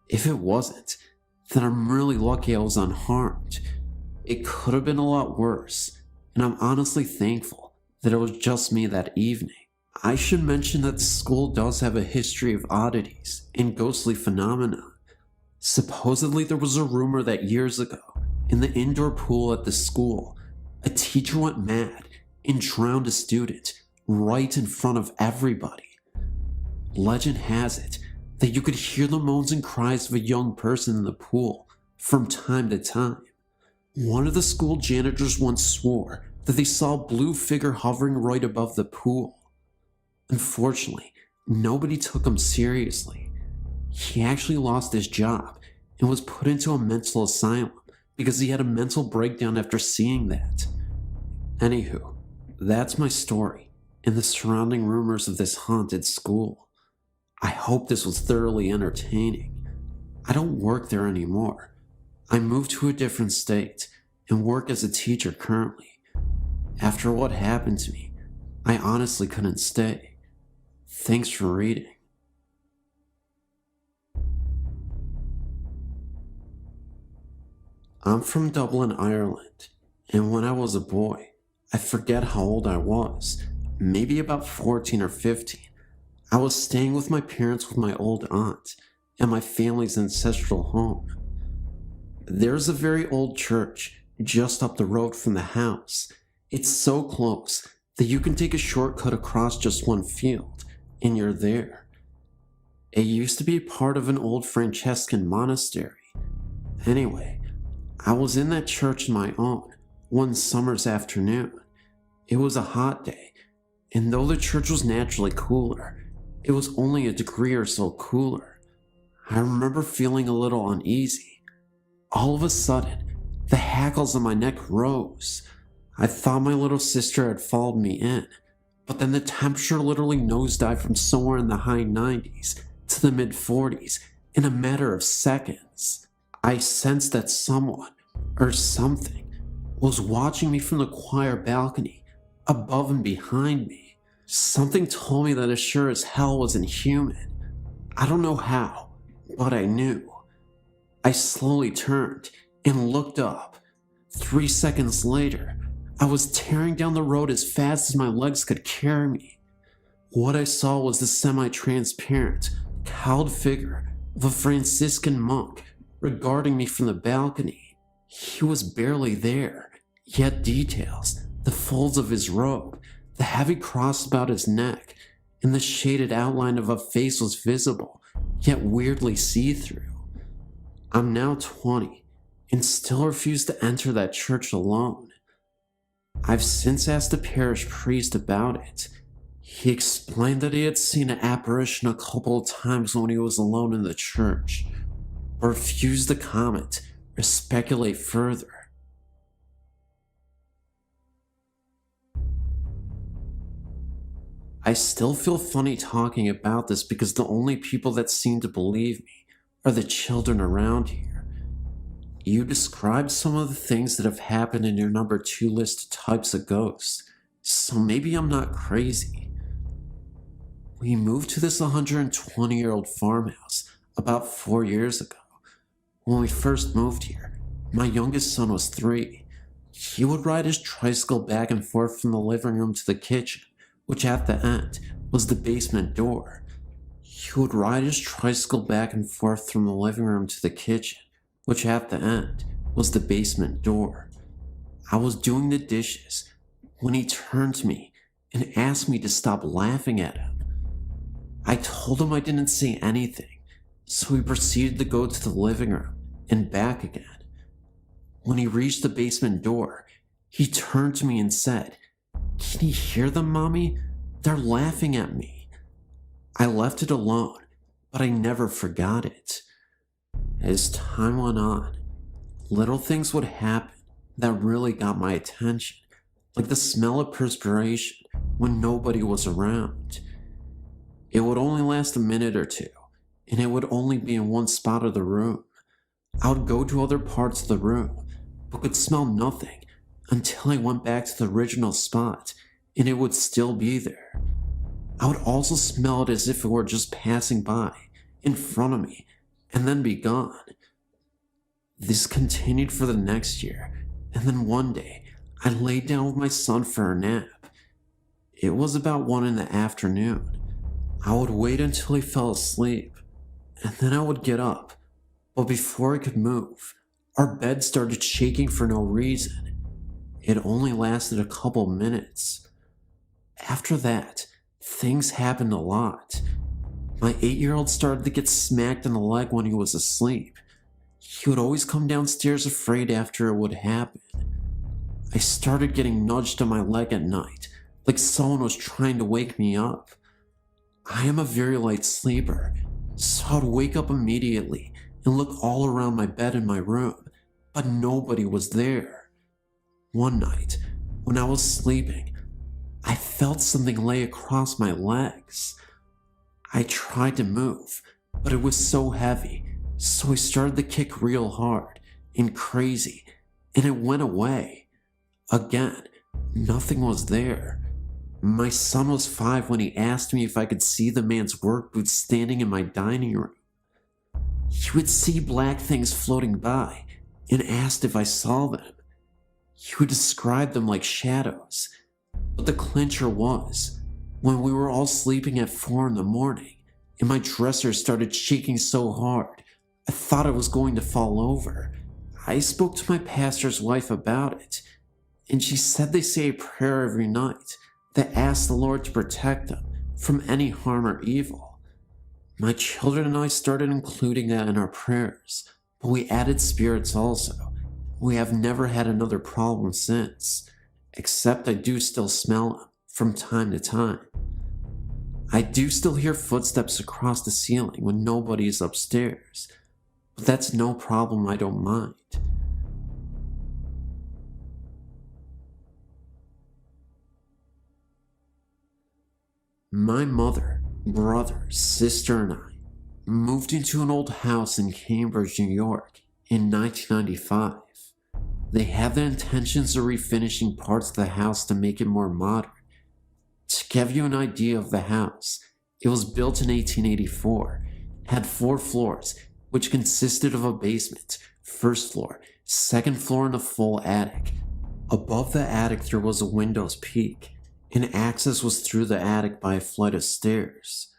If it wasn't, then I'm really lucky I was unharmed. It could have been a lot worse, and I'm honestly thankful that it was just me that evening. I should mention that the school does have a history of oddities and ghostly phenomena. Supposedly there was a rumor that years ago, in the indoor pool at the school, a teacher went mad and drowned a student right in front of everybody. Legend has it that you could hear the moans and cries of a young person in the pool from time to time. One of the school janitors once swore that they saw a blue figure hovering right above the pool. Unfortunately, nobody took him seriously. He actually lost his job and was put into a mental asylum because he had a mental breakdown after seeing that. Anywho, that's my story and the surrounding rumors of this haunted school. I hope this was thoroughly entertaining. I don't work there anymore. I moved to a different state and work as a teacher currently. After what happened to me, I honestly couldn't stay. Thanks for reading. I'm from Dublin, Ireland, and when I was a boy, I forget how old I was, maybe about 14 or 15, I was staying with my parents with my old aunt and my family's ancestral home. There's a very old church
just up the road from the house. It's so close that you can take a shortcut across just one field, and you're there. It used to be part of an old Franciscan monastery. Anyway, I was in that church on my own one summer's afternoon. It was a hot day, and though the church was naturally cooler, it was only a degree or so cooler. I remember feeling a little uneasy. All of a sudden, the hackles on my neck rose. I thought my little sister had followed me in, but then the temperature literally nosedived from somewhere in the high 90s to the mid 40s in a matter of seconds. I sensed that someone, or something, was watching me from the choir balcony, above and behind me. Something told me that it sure as hell wasn't human. I don't know how, but I knew. I slowly turned and looked up. 3 seconds later, I was tearing down the road as fast as my legs could carry me. What I saw was the semi-transparent, cowled figure of a Franciscan monk regarding me from the balcony. He was barely there, yet details, the folds of his robe, the heavy cross about his neck, and the shaded outline of a face was visible, yet weirdly see-through. I'm now 20, and still refuse to enter that church alone. I've since asked the parish priest about it. He explained that he had seen an apparition a couple of times when he was alone in the church, but refused to comment or speculate further. I still feel funny talking about this because the only people that seem to believe me are the children around here. You described some of the things that have happened in your number 2 list of types of ghosts, so maybe I'm not crazy. We moved to this 120-year-old farmhouse about 4 years ago. When we first moved here, my youngest son was 3. He would ride his tricycle back and forth from the living room to the kitchen, which at the end was the basement door. He would ride his tricycle back and forth from the living room to the kitchen, which at the end was the basement door. I was doing the dishes when he turned to me and asked me to stop laughing at him. I told him I didn't say anything, so he proceeded to go to the living room and back again. When he reached the basement door, he turned to me and said, "Can you hear them, Mommy? They're laughing at me." I left it alone, but I never forgot it. As time went on, little things would happen that really got my attention, like the smell of perspiration when nobody was around. It would only last a minute or two, and it would only be in one spot of the room. I would go to other parts of the room, but could smell nothing until I went back to the original spot, and it would still be there. I would also smell it as if it were just passing by, in front of me, and then be gone. This continued for the next year, and then one day, I laid down with my son for a nap. It was about 1 in the afternoon. I would wait until he fell asleep, and then I would get up, but before I could move, our bed started shaking for no reason. It only lasted a couple minutes. After that, things happened a lot. My 8-year-old started to get smacked in the leg when he was asleep. He would always come downstairs afraid after it would happen. I started getting nudged on my leg at night, like someone was trying to wake me up. I am a very light sleeper, so I'd wake up immediately and look all around my bed in my room, but nobody was there. One night, when I was sleeping, I felt something lay across my legs. I tried to move, but it was so heavy, so I started to kick real hard and crazy, and it went away. Again, nothing was there. My son was 5 when he asked me if I could see the man's work boots standing in my dining room. He would see black things floating by and asked if I saw them. He would describe them like shadows, but the clincher was, when we were all sleeping at 4 in the morning, and my dresser started shaking so hard, I thought I was going to fall over. I spoke to my pastor's wife about it, and she said they say a prayer every night that asks the Lord to protect them from any harm or evil. My children and I started including that in our prayers, but we added spirits also. We have never had another problem since, except I do still smell them from time to time. I do still hear footsteps across the ceiling when nobody is upstairs, but that's no problem, I don't mind. My mother, brother, sister, and I moved into an old house in Cambridge, New York in 1995. They had the intentions of refinishing parts of the house to make it more modern. To give you an idea of the house, it was built in 1884, had 4 floors, which consisted of a basement, first floor, second floor, and a full attic. Above the attic there was a window's peak, and access was through the attic by a flight of stairs.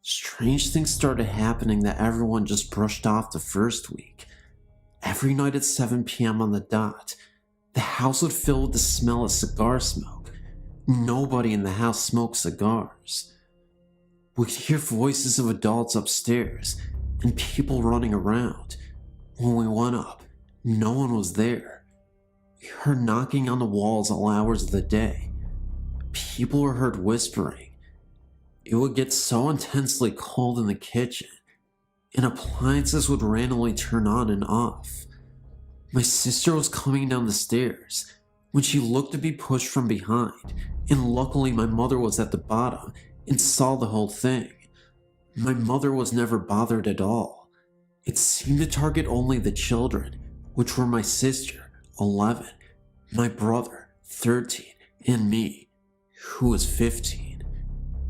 Strange things started happening that everyone just brushed off the first week. Every night at 7 p.m. on the dot, the house would fill with the smell of cigar smoke. Nobody in the house smoked cigars. We could hear voices of adults upstairs and people running around. When we went up, no one was there. We heard knocking on the walls all hours of the day. People were heard whispering. It would get so intensely cold in the kitchen, and appliances would randomly turn on and off. My sister was coming down the stairs when she looked to be pushed from behind, and luckily my mother was at the bottom and saw the whole thing. My mother was never bothered at all. It seemed to target only the children, which were my sister, 11, my brother, 13, and me, who was 15.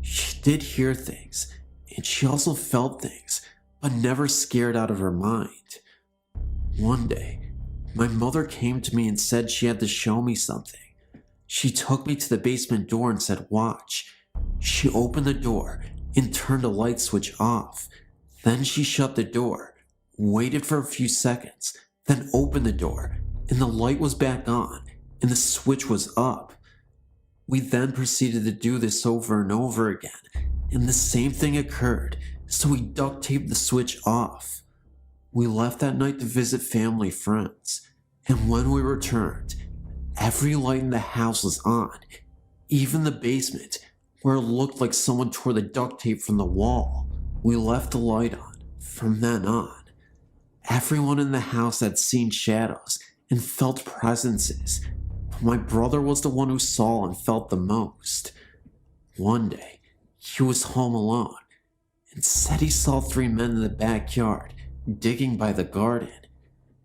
She did hear things, and she also felt things, but never scared out of her mind. One day, my mother came to me and said she had to show me something. She took me to the basement door and said, "Watch." She opened the door and turned a light switch off. Then she shut the door, waited for a few seconds, then opened the door, and the light was back on, and the switch was up. We then proceeded to do this over and over again, and the same thing occurred, so we duct taped the switch off. We left that night to visit family friends, and when we returned, every light in the house was on, even the basement, where it looked like someone tore the duct tape from the wall. We left the light on. From then on, everyone in the house had seen shadows and felt presences. My brother was the one who saw and felt the most. One day, he was home alone and said he saw 3 men in the backyard digging by the garden.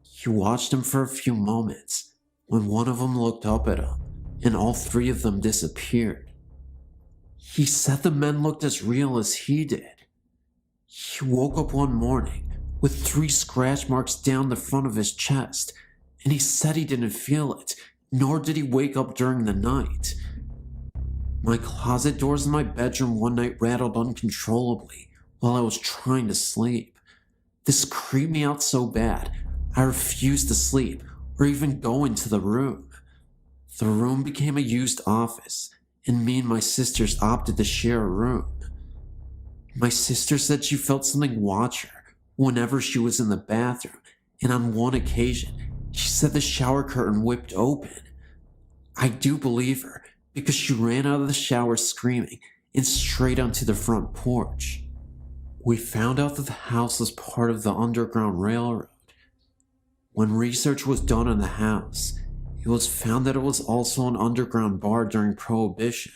He watched them for a few moments when one of them looked up at him and all 3 of them disappeared. He said the men looked as real as he did. He woke up one morning with 3 scratch marks down the front of his chest, and he said he didn't feel it, nor did he wake up during the night. My closet doors in my bedroom one night rattled uncontrollably while I was trying to sleep. This creeped me out so bad, I refused to sleep or even go into the room. The room became a used office, and me and my sisters opted to share a room. My sister said she felt something watch her whenever she was in the bathroom, and on one occasion, she said the shower curtain whipped open. I do believe her, because she ran out of the shower screaming and straight onto the front porch. We found out that the house was part of the Underground Railroad. When research was done on the house, it was found that it was also an underground bar during Prohibition.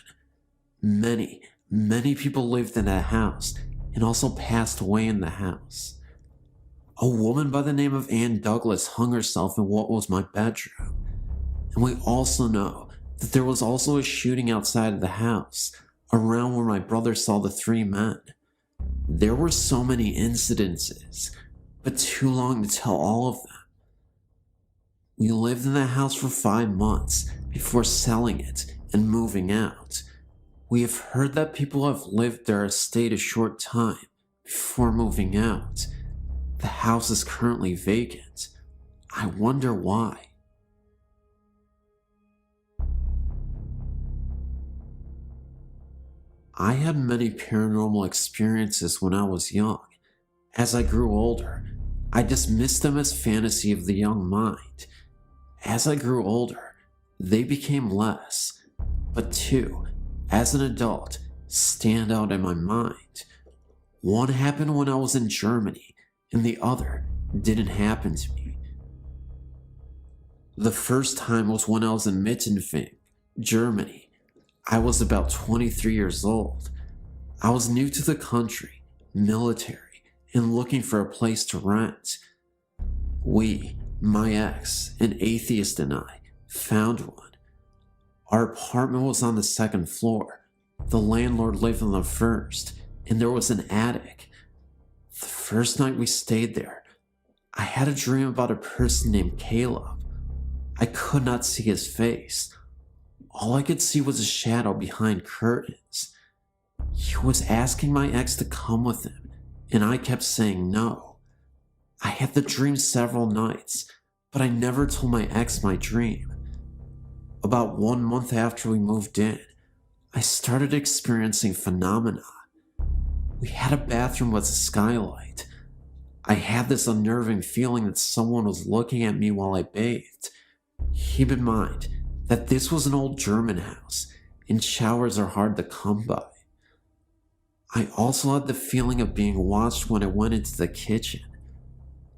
Many people lived in that house and also passed away in the house. A woman by the name of Ann Douglas hung herself in what was my bedroom. And we also know that there was also a shooting outside of the house, around where my brother saw the 3 men. There were so many incidences, but too long to tell all of them. We lived in the house for 5 months before selling it and moving out. We have heard that people have lived there or stayed a short time before moving out. The house is currently vacant. I wonder why. I had many paranormal experiences when I was young. As I grew older, I dismissed them as fantasy of the young mind. As I grew older, they became less, but two, as an adult, stand out in my mind. One happened when I was in Germany, and the other didn't happen to me. The first time was when I was in Menschen, Germany. I was about 23 years old. I was new to the country, military, and looking for a place to rent. We, my ex, an atheist, and I, found one. Our apartment was on the second floor. The landlord lived on the first, and there was an attic. The first night we stayed there, I had a dream about a person named Caleb. I could not see his face. All I could see was a shadow behind curtains. He was asking my ex to come with him, and I kept saying no. I had the dream several nights, but I never told my ex my dream. About 1 month after we moved in, I started experiencing phenomena. We had a bathroom with a skylight. I had this unnerving feeling that someone was looking at me while I bathed. Keep in mind that this was an old German house, and showers are hard to come by. I also had the feeling of being watched when I went into the kitchen.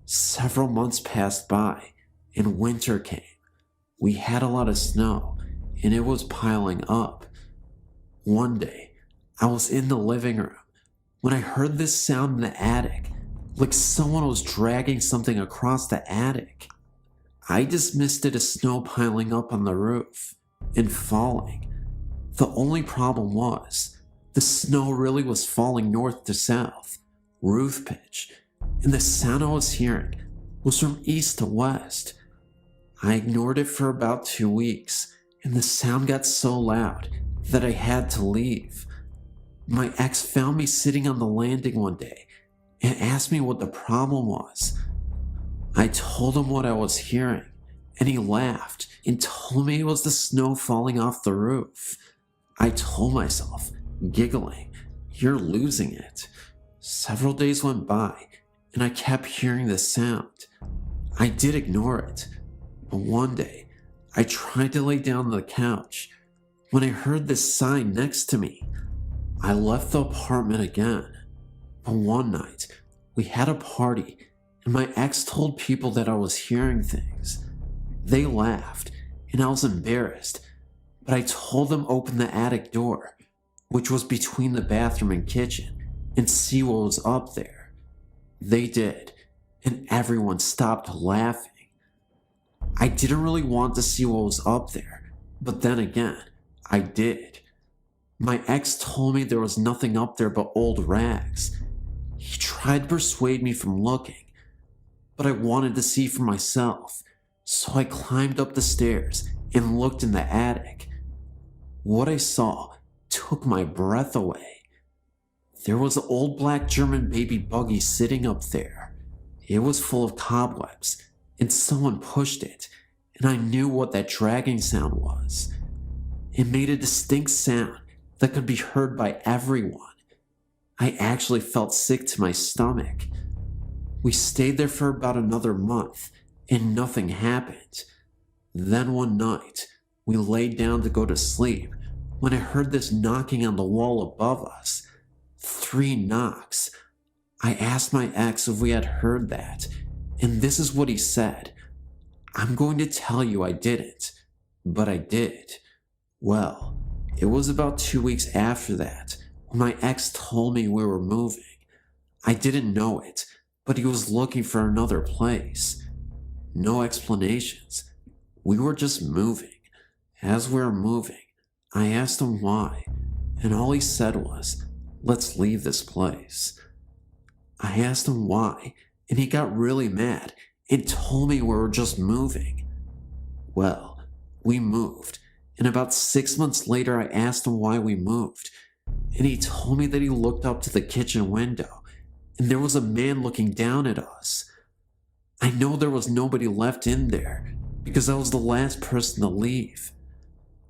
Several months passed by, and winter came. We had a lot of snow, and it was piling up. One day, I was in the living room when I heard this sound in the attic, like someone was dragging something across the attic. I dismissed it as snow piling up on the roof and falling. The only problem was, the snow really was falling north to south, roof pitch, and the sound I was hearing was from east to west. I ignored it for about 2 weeks, and the sound got so loud that I had to leave. My ex found me sitting on the landing one day and asked me what the problem was. I told him what I was hearing, and he laughed and told me it was the snow falling off the roof. I told myself, giggling, "You're losing it." Several days went by, and I kept hearing the sound. I did ignore it, but one day, I tried to lay down on the couch when I heard this sign next to me. I left the apartment again, but one night, we had a party, and my ex told people that I was hearing things. They laughed, and I was embarrassed, but I told them open the attic door, which was between the bathroom and kitchen, and see what was up there. They did, and everyone stopped laughing. I didn't really want to see what was up there, but then again, I did. My ex told me there was nothing up there but old rags. He tried to persuade me from looking, but I wanted to see for myself, so I climbed up the stairs and looked in the attic. What I saw took my breath away. There was an old black German baby buggy sitting up there. It was full of cobwebs, and someone pushed it, and I knew what that dragging sound was. It made a distinct sound that could be heard by everyone. I actually felt sick to my stomach. We stayed there for about another month, and nothing happened. Then one night, we laid down to go to sleep when I heard this knocking on the wall above us. 3 knocks. I asked my ex if we had heard that, and this is what he said. I'm going to tell you I didn't, but I did. Well, it was about 2 weeks after that when my ex told me we were moving. I didn't know it, but he was looking for another place. No explanations. We were just moving. As we were moving, I asked him why, and all he said was, "Let's leave this place." I asked him why, and he got really mad and told me we were just moving. Well, we moved, and about 6 months later I asked him why we moved, and he told me that he looked up to the kitchen window, and there was a man looking down at us.
I know there was nobody left in there because I was the last person to leave.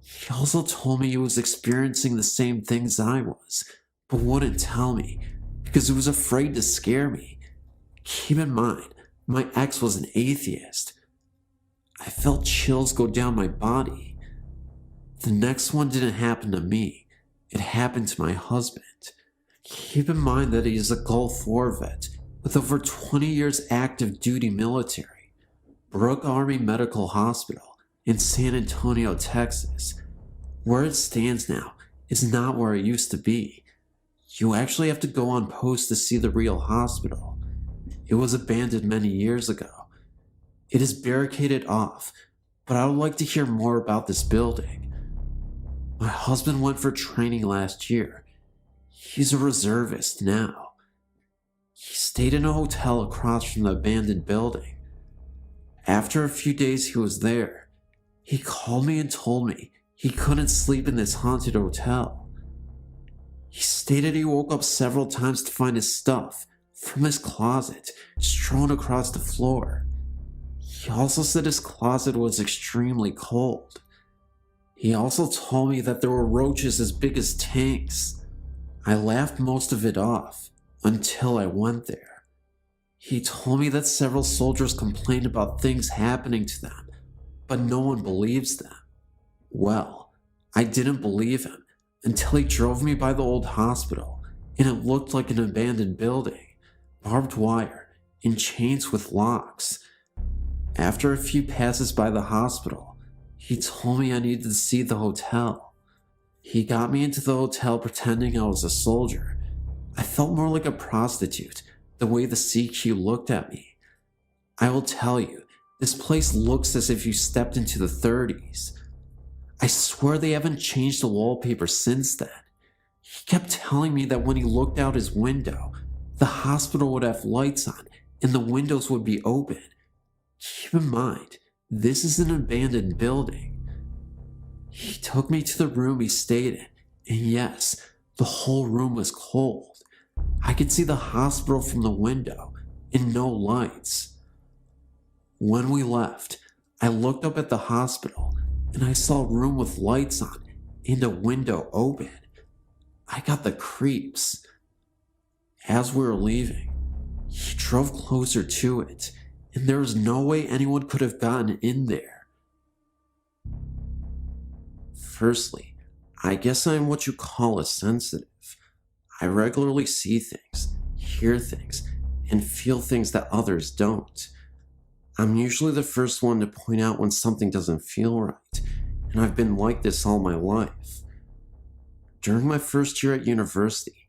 He also told me he was experiencing the same things I was, but wouldn't tell me because he was afraid to scare me. Keep in mind, my ex was an atheist. I felt chills go down my body. The next one didn't happen to me. It happened to my husband. Keep in mind that he is a Gulf War vet with over 20 years active duty military. Brooke Army Medical Hospital in San Antonio, Texas. Where it stands now is not where it used to be. You actually have to go on post to see the real hospital. It was abandoned many years ago. It is barricaded off, but I would like to hear more about this building. My husband went for training last year. He's a reservist now. He stayed in a hotel across from the abandoned building. After a few days he was there, he called me and told me he couldn't sleep in this haunted hotel. He stated he woke up several times to find his stuff from his closet strewn across the floor. He also said his closet was extremely cold. He also told me that there were roaches as big as tanks. I laughed most of it off until I went there. He told me that several soldiers complained about things happening to them, but no one believes them. Well, I didn't believe him until he drove me by the old hospital, and it looked like an abandoned building, barbed wire, and chains with locks. After a few passes by the hospital, he told me I needed to see the hotel. He got me into the hotel pretending I was a soldier. I felt more like a prostitute, the way the CQ looked at me. I will tell you, this place looks as if you stepped into the 30s. I swear they haven't changed the wallpaper since then. He kept telling me that when he looked out his window, the hospital would have lights on and the windows would be open. Keep in mind, this is an abandoned building. He took me to the room he stayed in, and yes, the whole room was cold. I could see the hospital from the window and no lights. When we left, I looked up at the hospital and I saw a room with lights on and a window open. I got the creeps. As we were leaving, he drove closer to it, and there was no way anyone could have gotten in there. Firstly, I guess I'm what you call a sensitive. I regularly see things, hear things, and feel things that others don't. I'm usually the first one to point out when something doesn't feel right, and I've been like this all my life. During my first year at university,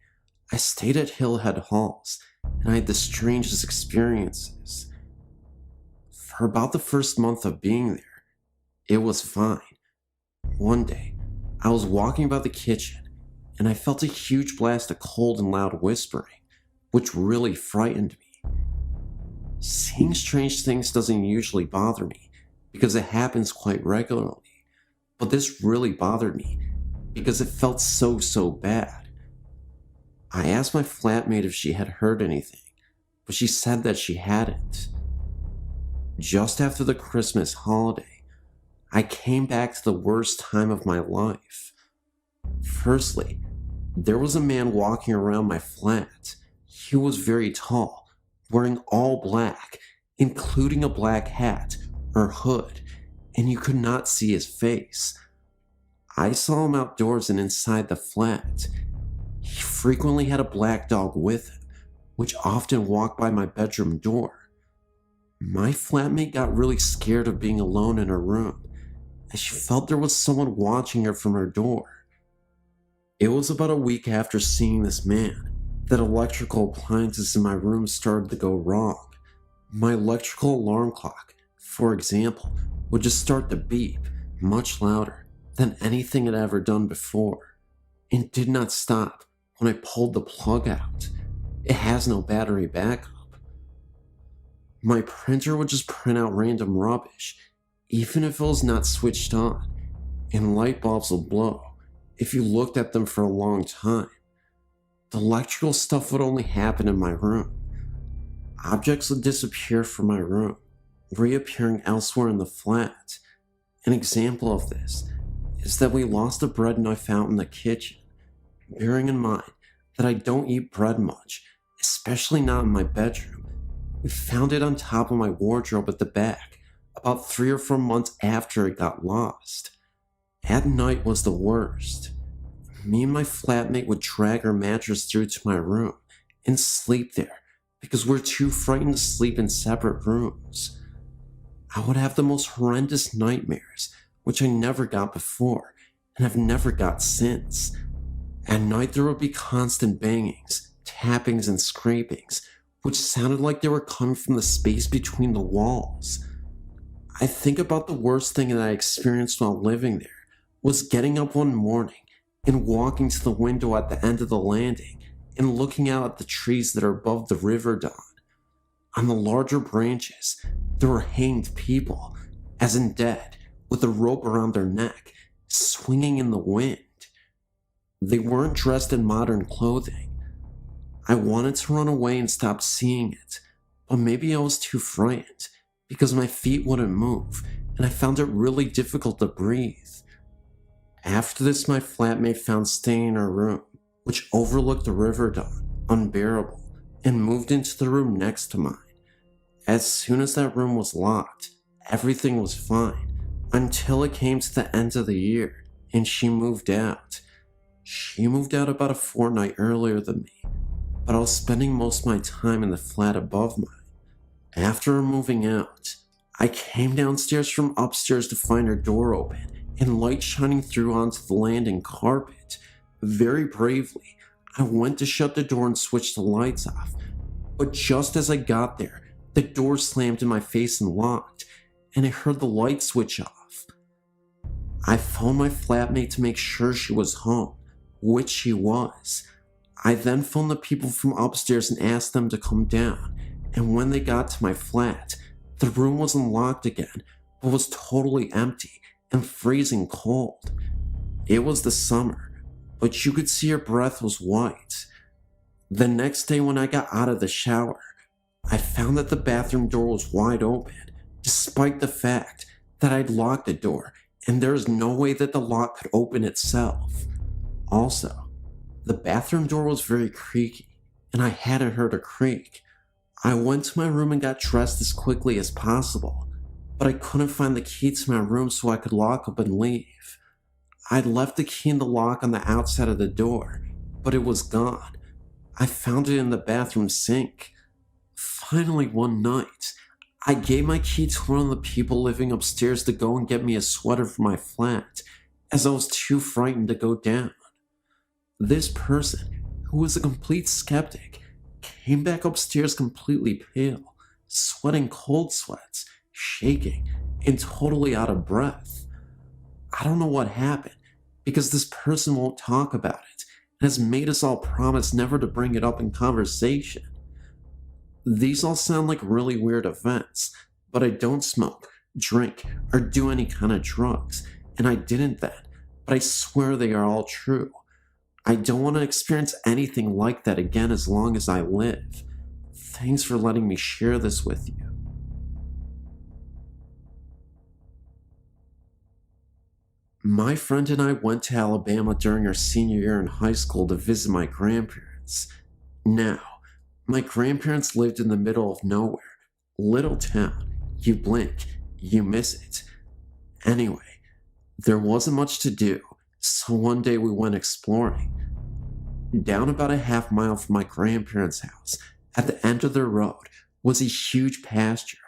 I stayed at Hillhead Halls, and I had the strangest experiences. For about the first month of being there, it was fine. One day, I was walking about the kitchen, and I felt a huge blast of cold and loud whispering, which really frightened me. Seeing strange things doesn't usually bother me, because it happens quite regularly, but this really bothered me, because it felt so bad. I asked my flatmate if she had heard anything, but she said that she hadn't. Just after the Christmas holiday, I came back to the worst time of my life. Firstly, there was a man walking around my flat. He was very tall, wearing all black, including a black hat or hood, and you could not see his face. I saw him outdoors and inside the flat. He frequently had a black dog with him, which often walked by my bedroom door. My flatmate got really scared of being alone in her room, as she felt there was someone watching her from her door. It was about a week after seeing this man that electrical appliances in my room started to go wrong. My electrical alarm clock, for example, would just start to beep much louder than anything it had ever done before, and did not stop when I pulled the plug out. It has no battery backup. My printer would just print out random rubbish, even if it was not switched on, and light bulbs will blow if you looked at them for a long time. The electrical stuff would only happen in my room.
Objects would disappear from my room, reappearing elsewhere in the flat. An example of this is that we lost a bread knife found in the kitchen. Bearing in mind that I don't eat bread much, especially not in my bedroom, we found it on top of my wardrobe at the back, about 3 or 4 months after it got lost. At night was the worst. Me and my flatmate would drag our mattress through to my room and sleep there because we're too frightened to sleep in separate rooms. I would have the most horrendous nightmares, which I never got before and have never got since. At night there would be constant bangings, tappings, and scrapings, which sounded like they were coming from the space between the walls. I think about the worst thing that I experienced while living there was getting up one morning and walking to the window at the end of the landing and looking out at the trees that are above the river dawn. On the larger branches, there were hanged people, as in dead, with a rope around their neck, swinging in the wind. They weren't dressed in modern clothing. I wanted to run away and stop seeing it, but maybe I was too frightened because my feet wouldn't move and I found it really difficult to breathe. After this, my flatmate found staying in her room, which overlooked the river dawn, unbearable, and moved into the room next to mine. As soon as that room was locked, everything was fine, until it came to the end of the year, and she moved out. She moved out about a fortnight earlier than me, but I was spending most of my time in the flat above mine. After her moving out, I came downstairs from upstairs to find her door open and light shining through onto the landing carpet. Very bravely, I went to shut the door and switch the lights off, but just as I got there, the door slammed in my face and locked, and I heard the light switch off. I phoned my flatmate to make sure she was home, which she was. I then phoned the people from upstairs and asked them to come down, and when they got to my flat, the room wasn't locked again, but was totally empty and freezing cold. It was the summer, but you could see her breath was white. The next day when I got out of the shower, I found that the bathroom door was wide open, despite the fact that I'd locked the door and there is no way that the lock could open itself. Also, the bathroom door was very creaky, and I hadn't heard a creak. I went to my room and got dressed as quickly as possible, but I couldn't find the key to my room so I could lock up and leave. I'd left the key in the lock on the outside of the door, but it was gone. I found it in the bathroom sink. Finally, one night, I gave my key to one of the people living upstairs to go and get me a sweater for my flat, as I was too frightened to go down. This person, who was a complete skeptic, came back upstairs completely pale, sweating cold sweats, shaking, and totally out of breath. I don't know what happened, because this person won't talk about it, and has made us all promise never to bring it up in conversation. These all sound like really weird events, but I don't smoke, drink, or do any kind of drugs, and I didn't then, but I swear they are all true. I don't want to experience anything like that again as long as I live. Thanks for letting me share this with you. My friend and I went to Alabama during our senior year in high school to visit my grandparents. Now, my grandparents lived in the middle of nowhere, little town. You blink, you miss it. Anyway, there wasn't much to do, so one day we went exploring. Down about a half mile from my grandparents' house, at the end of the road, was a huge pasture.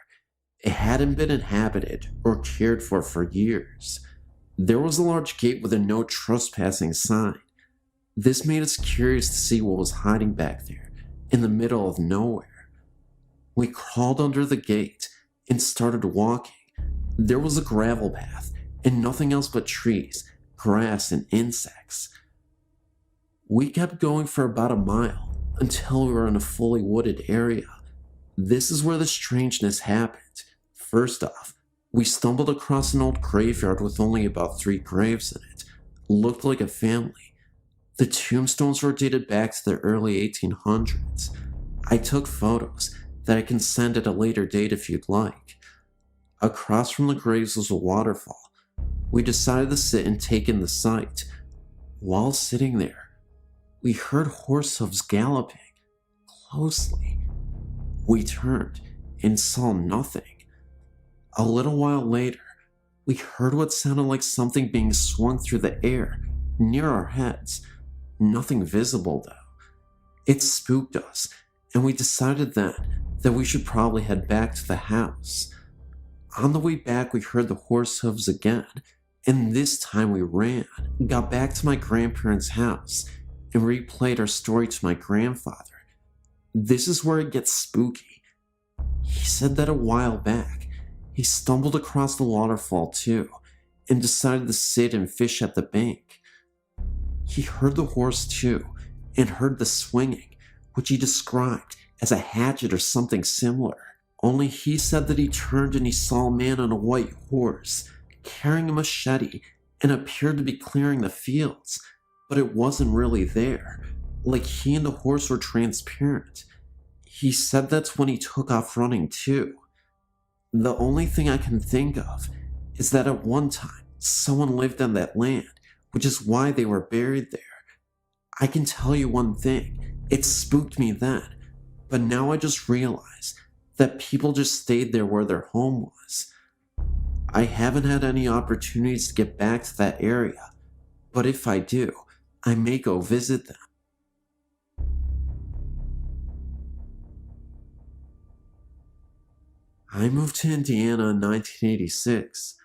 It hadn't been inhabited or cared for years. There was a large gate with a no trespassing sign. This made us curious to see what was hiding back there, in the middle of nowhere. We crawled under the gate and started walking. There was a gravel path and nothing else but trees, grass, and insects. We kept going for about a mile until we were in a fully wooded area. This is where the strangeness happened. First off, we stumbled across an old graveyard with only about 3 graves in it. Looked like a family. The tombstones were dated back to the early 1800s. I took photos,
that I can send at a later date if you'd like. Across from the graves was a waterfall. We decided to sit and take in the sight. While sitting there, we heard horse hooves galloping closely. We turned and saw nothing. A little while later, we heard what sounded like something being swung through the air near our heads. Nothing visible though. It spooked us, and we decided then that we should probably head back to the house. On the way back, we heard the horse hooves again, and this time we ran, got back to my grandparents' house, and replayed our story to my grandfather. This is where it gets spooky. He said that a while back, he stumbled across the waterfall too, and decided to sit and fish at the bank. He heard the horse too, and heard the swinging, which he described as a hatchet or something similar. Only he said that he turned and he saw a man on a white horse, carrying a machete, and appeared to be clearing the fields, but it wasn't really there, like he and the horse were transparent. He said that's when he took off running too. The only thing I can think of is that at one time, someone lived on that land, which is why they were buried there. I can tell you one thing, it spooked me then, but now I just realize that people just stayed there where their home was. I haven't had any opportunities to get back to that area, but if I do, I may go visit them. I moved to Indiana in 1986.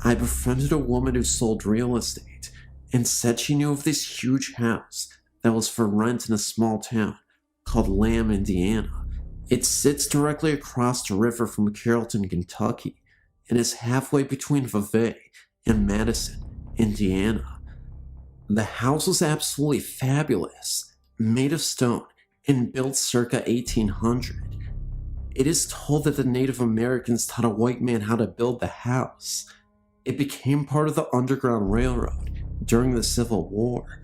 I befriended a woman who sold real estate and said she knew of this huge house that was for rent in a small town called Lamb, Indiana. It sits directly across the river from Carrollton, Kentucky, and is halfway between Vevey and Madison, Indiana. The house was absolutely fabulous, made of stone and built circa 1800. It is told that the Native Americans taught a white man how to build the house. It became part of the Underground Railroad during the Civil War.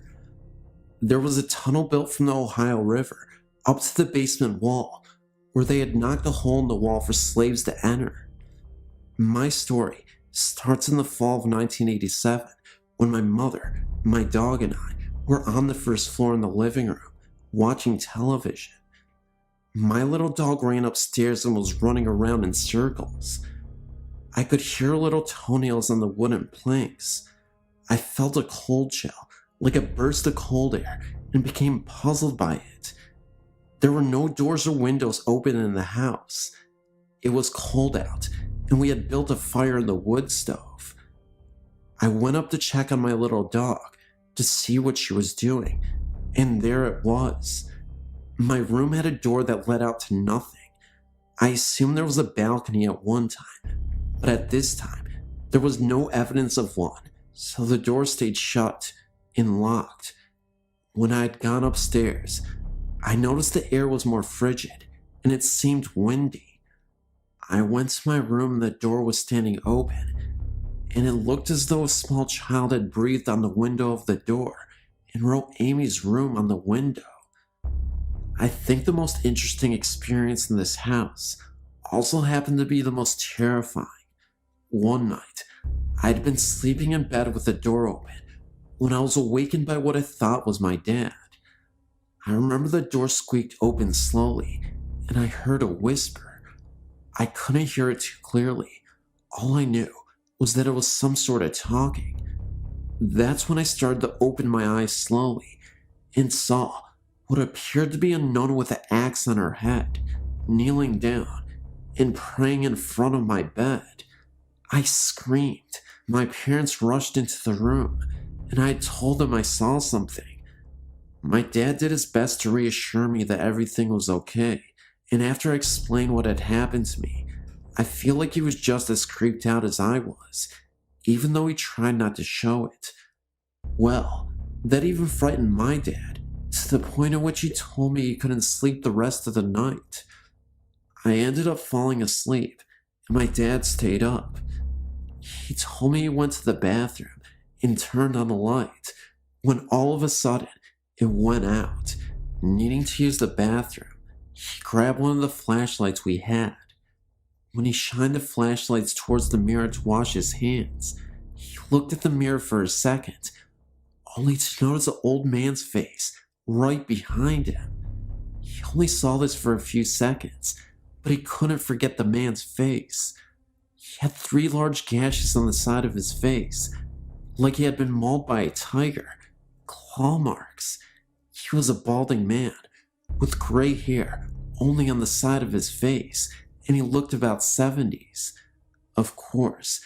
There was a tunnel built from the Ohio River up to the basement wall, where they had knocked a hole in the wall for slaves to enter. My story starts in the fall of 1987, when my mother, my dog, and I were on the first floor in the living room, watching television. My little dog ran upstairs and was running around in circles. I could hear little toenails on the wooden planks. I felt a cold chill, like a burst of cold air, and became puzzled by it. There were no doors or windows open in the house. It was cold out, and we had built a fire in the wood stove. I went up to check on my little dog to see what she was doing, and there it was. My room had a door that led out to nothing. I assumed there was a balcony at one time, but at this time, there was no evidence of one, so the door stayed shut and locked. When I had gone upstairs, I noticed the air was more frigid, and it seemed windy. I went to my room and the door was standing open, and it looked as though a small child had breathed on the window of the door and wrote Amy's room on the window. I think the most interesting experience in this house also happened to be the most terrifying. One night, I had been sleeping in bed with the door open when I was awakened by what I thought was my dad. I remember the door squeaked open slowly, and I heard a whisper. I couldn't hear it too clearly. All I knew was that it was some sort of talking. That's when I started to open my eyes slowly and saw what appeared to be a nun with an axe on her head, kneeling down and praying in front of my bed. I screamed. My parents rushed into the room, and I told them I saw something. My dad did his best to reassure me that everything was okay, and after I explained what had happened to me, I feel like he was just as creeped out as I was, even though he tried not to show it. Well, that even frightened my dad, to the point at which he told me he couldn't sleep the rest of the night. I ended up falling asleep, and my dad stayed up. He told me he went to the bathroom and turned on the light, when all of a sudden it went out. Needing to use the bathroom, He grabbed one of the flashlights we had. When he shined the flashlights towards the mirror to wash his hands, he looked at the mirror for a second, only to notice an old man's face right behind him. He only saw this for a few seconds, but he couldn't forget the man's face. He had 3 large gashes on the side of his face, like he had been mauled by a tiger. Claw marks. He was a balding man, with gray hair only on the side of his face, and he looked about 70s. Of course,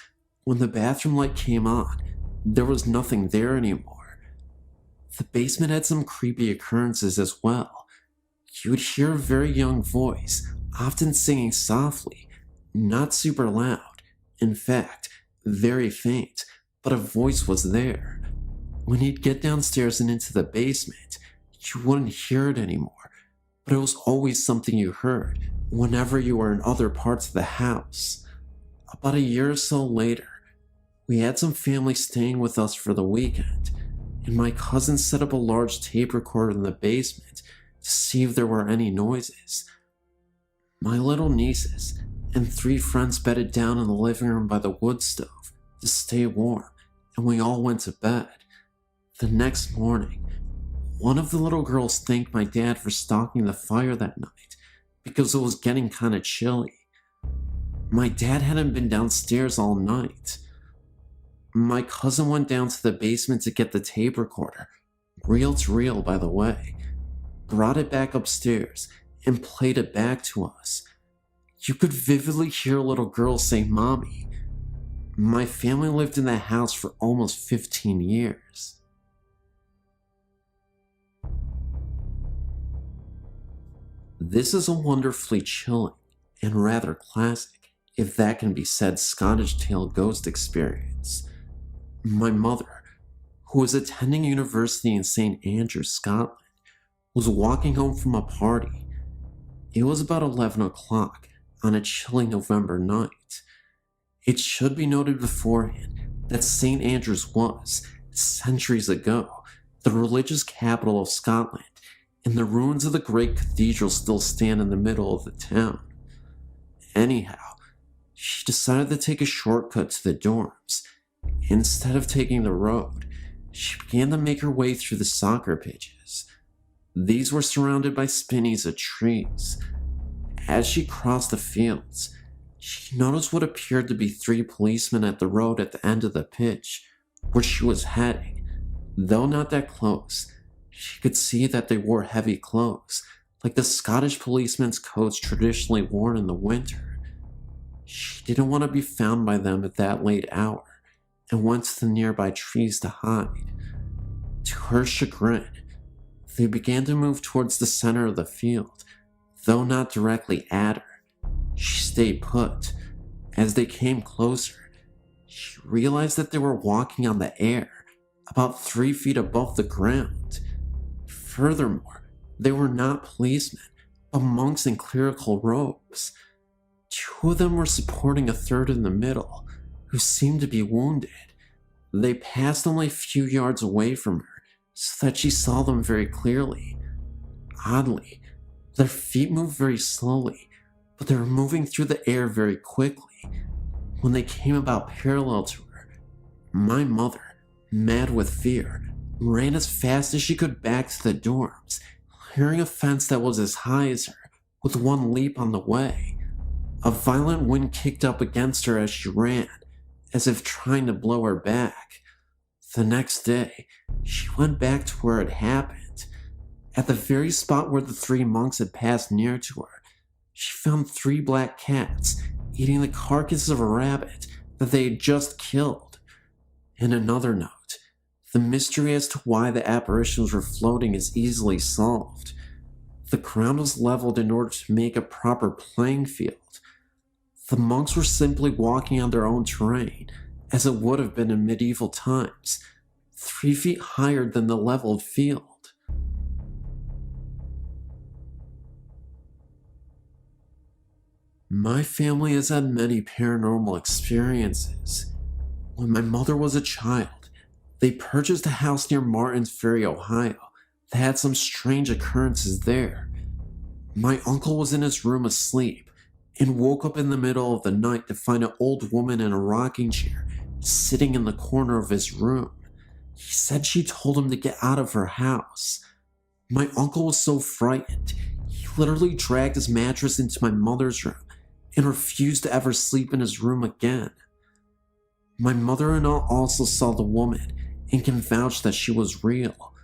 when the bathroom light came on, there was nothing there anymore. The basement had some creepy occurrences as well. You would hear a very young voice, often singing softly, not super loud. In fact, very faint, but a voice was there. When he'd get downstairs and into the basement, you wouldn't hear it anymore, but it was always something you heard whenever you were in other parts of the house. About a year or so later, we had some family staying with us for the weekend, and my cousin set up a large tape recorder in the basement to see if there were any noises. My little nieces and 3 friends bedded down in the living room by the wood stove to stay warm, and we all went to bed. The next morning, one of the little girls thanked my dad for stocking the fire that night because it was getting kinda chilly. My dad hadn't been downstairs all night. My cousin went down to the basement to get the tape recorder, reel to reel by the way, brought it back upstairs, and played it back to us. You could vividly hear a little girl say "Mommy." My family lived in that house for almost 15 years. This is a wonderfully chilling and rather classic, if that can be said, Scottish tale ghost experience. My mother, who was attending university in St. Andrews, Scotland, was walking home from a party. It was about 11 o'clock on a chilly November night. It should be noted beforehand that St. Andrews was, centuries ago, the religious capital of Scotland, and the ruins of the great cathedral still stand in the middle of the town. Anyhow, she decided to take a shortcut to the dorms. Instead of taking the road, she began to make her way through the soccer pitches. These were surrounded by spinneys of trees. As she crossed the fields, she noticed what appeared to be 3 policemen at the road at the end of the pitch, where she was heading. Though not that close, she could see that they wore heavy clothes, like the Scottish policemen's coats traditionally worn in the winter. She didn't want to be found by them at that late hour, and went to the nearby trees to hide. To her chagrin, they began to move towards the center of the field, though not directly at her. She stayed put. As they came closer, she realized that they were walking on the air, about 3 feet above the ground. Furthermore, they were not policemen, but monks in clerical robes. 2 of them were supporting a third in the middle, who seemed to be wounded. They passed only a few yards away from her, so that she saw them very clearly. Oddly, their feet moved very slowly, but they were moving through the air very quickly. When they came about parallel to her, my mother, mad with fear, ran as fast as she could back to the dorms, clearing a fence that was as high as her, with one leap on the way. A violent wind kicked up against her as she ran, as if trying to blow her back. The next day, she went back to where it happened. At the very spot where the 3 monks had passed near to her, she found 3 black cats eating the carcass of a rabbit that they had just killed. In another note, the mystery as to why the apparitions were floating is easily solved. The ground was leveled in order to make a proper playing field. The monks were simply walking on their own terrain, as it would have been in medieval times, 3 feet higher than the leveled field. My family has had many paranormal experiences. When my mother was a child, they purchased a house near Martins Ferry, Ohio, that had some strange occurrences there. My uncle was in his room asleep and woke up in the middle of the night to find an old woman in a rocking chair sitting in the corner of his room. He said she told him to get out of her house. My uncle was so frightened, he literally dragged his mattress into my mother's room and refused to ever sleep in his room again. My mother-in-law also saw the woman and can vouch that she was real.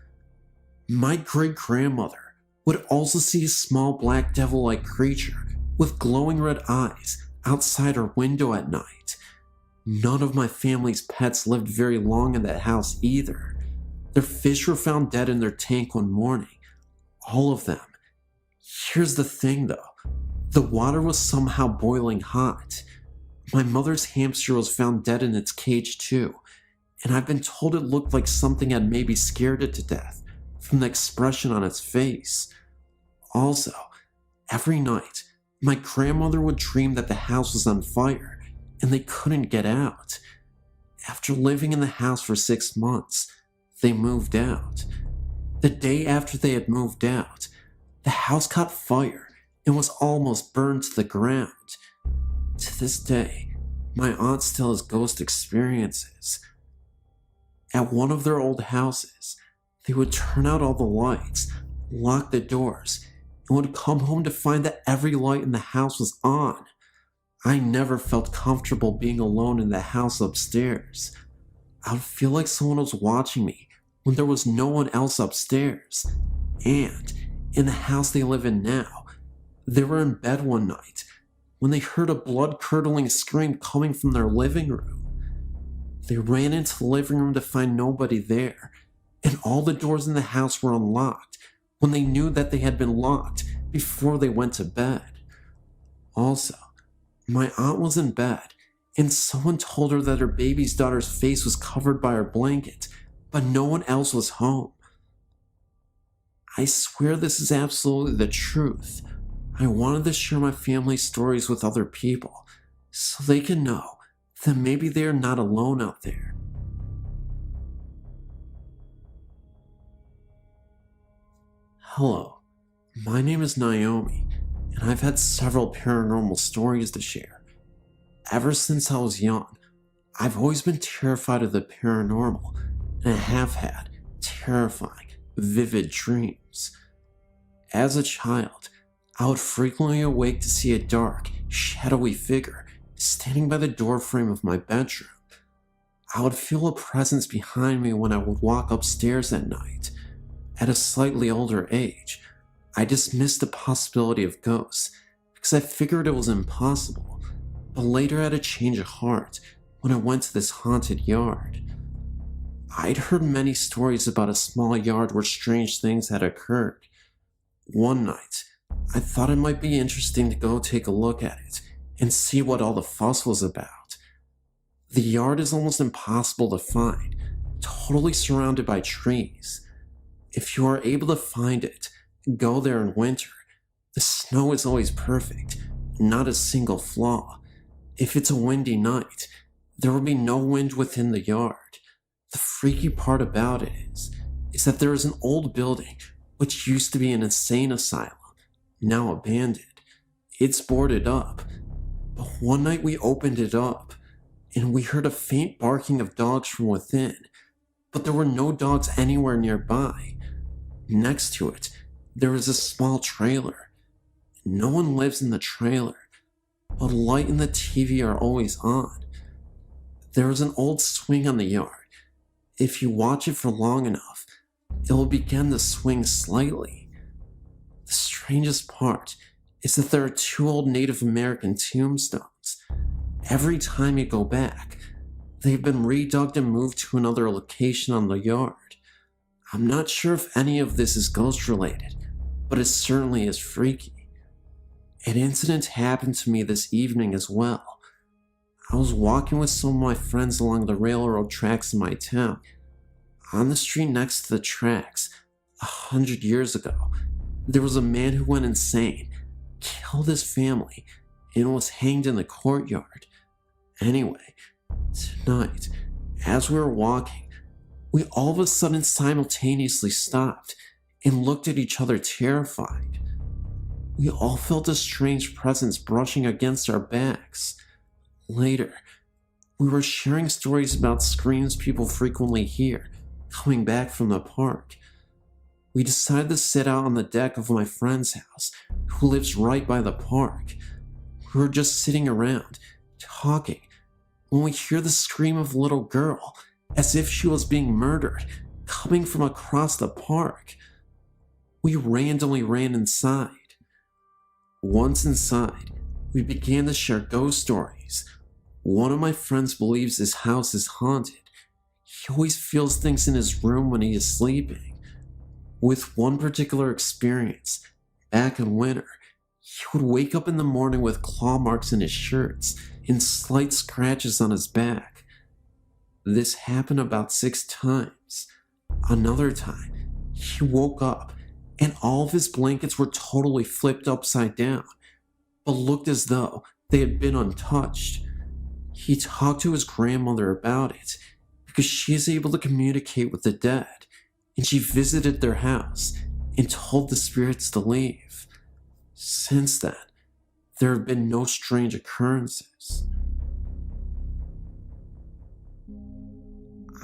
My great-grandmother would also see a small black devil-like creature with glowing red eyes outside her window at night. None of my family's pets lived very long in that house either. Their fish were found dead in their tank one morning. All of them. Here's the thing though. The water was somehow boiling hot. My mother's hamster was found dead in its cage too, and I've been told it looked like something had maybe scared it to death from the expression on its face. Also, every night, my grandmother would dream that the house was on fire and they couldn't get out. After living in the house for 6 months, they moved out. The day after they had moved out, the house caught fire and was almost burned to the ground. To this day, my aunt still has ghost experiences. At one of their old houses, they would turn out all the lights, lock the doors, and would come home to find that every light in the house was on. I never felt comfortable being alone in the house upstairs. I would feel like someone was watching me when there was no one else upstairs. And in the house they live in now, they were in bed one night when they heard a blood-curdling scream coming from their living room. They ran into the living room to find nobody there, and all the doors in the house were unlocked when they knew that they had been locked before they went to bed. Also, my aunt was in bed, and someone told her that her baby's daughter's face was covered by her blanket, but no one else was home. I swear this is absolutely the truth. I wanted to share my family stories with other people, so they can know that maybe they are not alone out there. Hello, my name is Naomi, and I've had several paranormal stories to share. Ever since I was young, I've always been terrified of the paranormal, and I have had terrifying, vivid dreams. As a child, I would frequently awake to see a dark, shadowy figure standing by the doorframe of my bedroom. I would feel a presence behind me when I would walk upstairs at night. At a slightly older age, I dismissed the possibility of ghosts because I figured it was impossible, but later I had a change of heart when I went to this haunted yard. I'd heard many stories about a small yard where strange things had occurred. One night, I thought it might be interesting to go take a look at it and see what all the fuss was about. The yard is almost impossible to find, totally surrounded by trees. If you are able to find it, go there in winter. The snow is always perfect, not a single flaw. If it's a windy night, there will be no wind within the yard. The freaky part about it is that there is an old building which used to be an insane asylum, now abandoned. It's boarded up, but one night we opened it up, and we heard a faint barking of dogs from within, but there were no dogs anywhere nearby. Next to it, there is a small trailer. No one lives in the trailer, but a light and the TV are always on. There is an old swing on the yard. If you watch it for long enough, it will begin to swing slightly. The strangest part is that there are 2 old Native American tombstones. Every time you go back, they've been redug and moved to another location on the yard. I'm not sure if any of this is ghost related, but it certainly is freaky. An incident happened to me this evening as well. I was walking with some of my friends along the railroad tracks in my town. On the street next to the tracks, 100 years ago, there was a man who went insane, killed his family, and was hanged in the courtyard. Anyway, tonight, as we were walking, we all of a sudden simultaneously stopped and looked at each other terrified.
We all felt a strange presence brushing against our backs. Later, we were sharing stories about screams people frequently hear coming back from the park. We decided to sit out on the deck of my friend's house, who lives right by the park. We were just sitting around, talking, when we hear the scream of a little girl, as if she was being murdered, coming from across the park. We randomly ran inside. Once inside, we began to share ghost stories. One of my friends believes his house is haunted. He always feels things in his room when he is sleeping. With one particular experience, back in winter, he would wake up in the morning with claw marks in his shirts and slight scratches on his back. This happened about 6 times. Another time, he woke up and all of his blankets were totally flipped upside down, but looked as though they had been untouched. He talked to his grandmother about it because she is able to communicate with the dead, and she visited their house and told the spirits to leave. Since then, there have been no strange occurrences.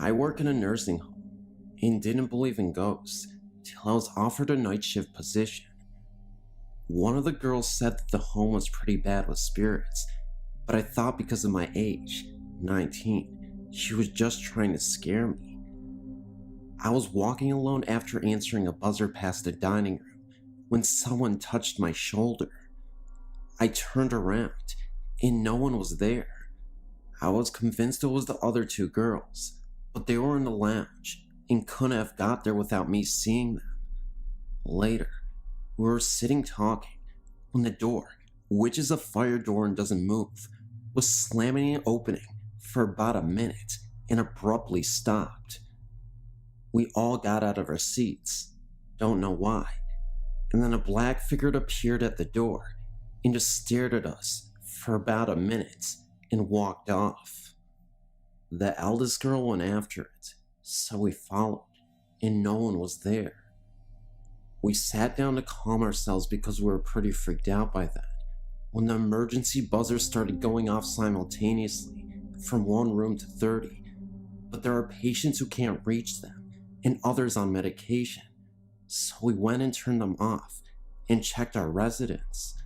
I work in a nursing home and didn't believe in ghosts till I was offered a night shift position. One of the girls said that the home was pretty bad with spirits, but I thought because of my age, 19, she was just trying to scare me. I was walking alone after answering a buzzer past the dining room when someone touched my shoulder. I turned around and no one was there. I was convinced it was the other 2 girls, but they were in the lounge and couldn't have got there without me seeing them. Later, we were sitting talking when the door, which is a fire door and doesn't move, was slamming and opening for about a minute and abruptly stopped. We all got out of our seats, don't know why, and then a black figure appeared at the door and just stared at us for about a minute and walked off. The eldest girl went after it, so we followed, and no one was there. We sat down to calm ourselves because we were pretty freaked out by that, when the emergency buzzers started going off simultaneously from one room to 30, but there are patients who can't reach them and others on medication, so we went and turned them off and checked our residents.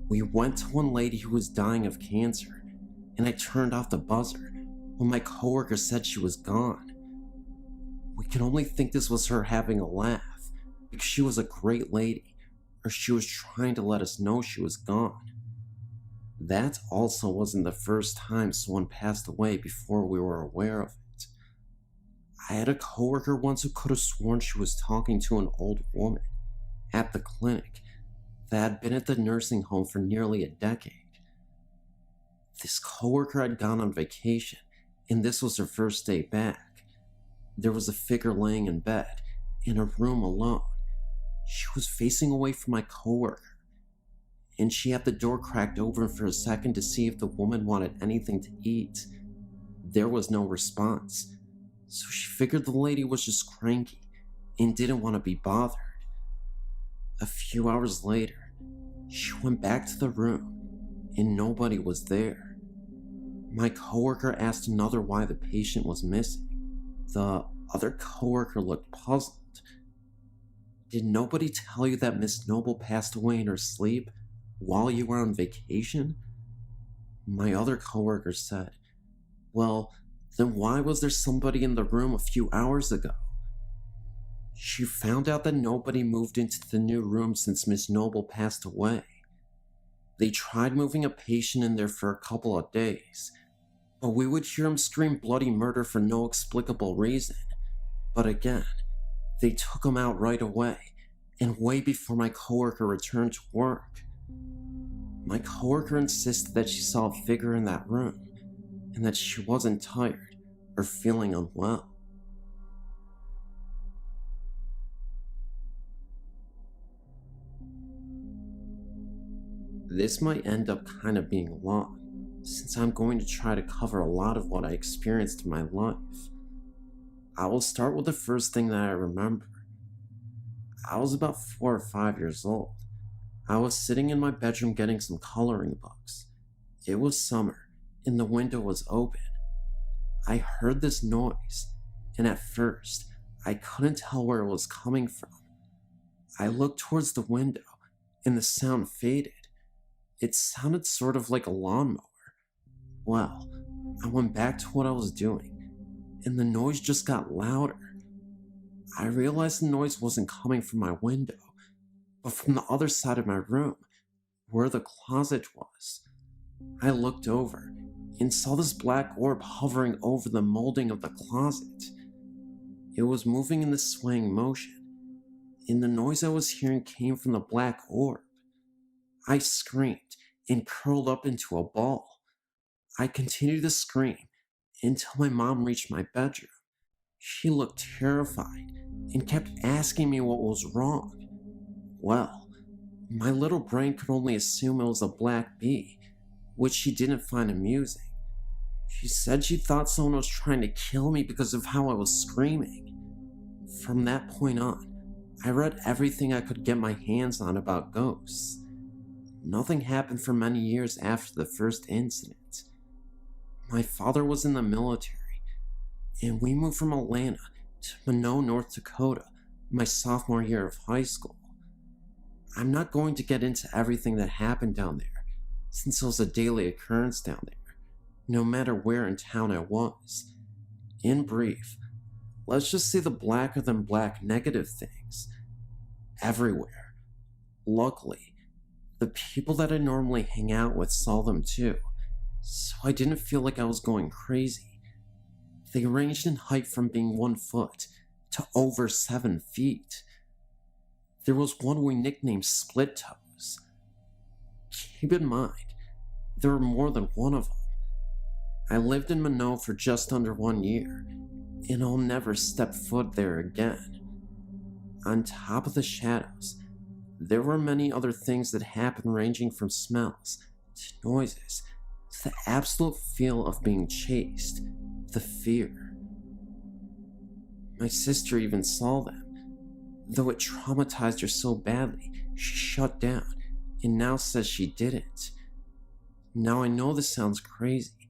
We went to one lady who was dying of cancer, and I turned off the buzzer when my coworker said she was gone. We can only think this was her having a laugh because she was a great lady, or she was trying to let us know she was gone. That also wasn't the first time someone passed away before we were aware of it. I had a coworker once who could have sworn she was talking to an old woman at the clinic that had been at the nursing home for nearly a decade. This coworker had gone on vacation, and this was her first day back. There was a figure laying in bed, in a room alone. She was facing away from my coworker, and she had the door cracked open for a second to see if the woman wanted anything to eat. There was no response, so she figured the lady was just cranky and didn't want to be bothered. A few hours later, she went back to the room, and nobody was there. My coworker asked another why the patient was missing. The other coworker looked puzzled. Did nobody tell you that Miss Noble passed away in her sleep while you were on vacation? My other coworker said, well, then why was there somebody in the room a few hours ago? She found out that nobody moved into the new room since Miss Noble passed away. They tried moving a patient in there for a couple of days, but we would hear him scream bloody murder for no explicable reason. But again, they took him out right away, and way before my coworker returned to work. My coworker insisted that she saw a figure in that room, and that she wasn't tired or feeling unwell. This might end up kind of being long, since I'm going to try to cover a lot of what I experienced in my life. I will start with the first thing that I remember. I was about 4 or 5 years old. I was sitting in my bedroom getting some coloring books. It was summer, and the window was open. I heard this noise, and at first, I couldn't tell where it was coming from. I looked towards the window, and the sound faded. It sounded sort of like a lawnmower. Well, I went back to what I was doing, and the noise just got louder. I realized the noise wasn't coming from my window, but from the other side of my room, where the closet was. I looked over and saw this black orb hovering over the molding of the closet. It was moving in this swaying motion, and the noise I was hearing came from the black orb. I screamed and curled up into a ball. I continued to scream until my mom reached my bedroom. She looked terrified and kept asking me what was wrong. Well, my little brain could only assume it was a black bee, which she didn't find amusing. She said she thought someone was trying to kill me because of how I was screaming. From that point on, I read everything I could get my hands on about ghosts. Nothing happened for many years after the first incident. My father was in the military, and we moved from Atlanta to Minot, North Dakota, my sophomore year of high school. I'm not going to get into everything that happened down there, since it was a daily occurrence down there, no matter where in town I was. In brief, let's just say the blacker than black negative things. Everywhere. Luckily, the people that I normally hang out with saw them too, so I didn't feel like I was going crazy. They ranged in height from being 1 foot to over 7 feet. There was one we nicknamed Split Toes. Keep in mind, there were more than one of them. I lived in Minot for just under 1 year, and I'll never step foot there again. On top of the shadows, there were many other things that happened, ranging from smells to noises to the absolute feel of being chased, the fear. My sister even saw them. Though it traumatized her so badly, she shut down and now says she didn't. Now I know this sounds crazy,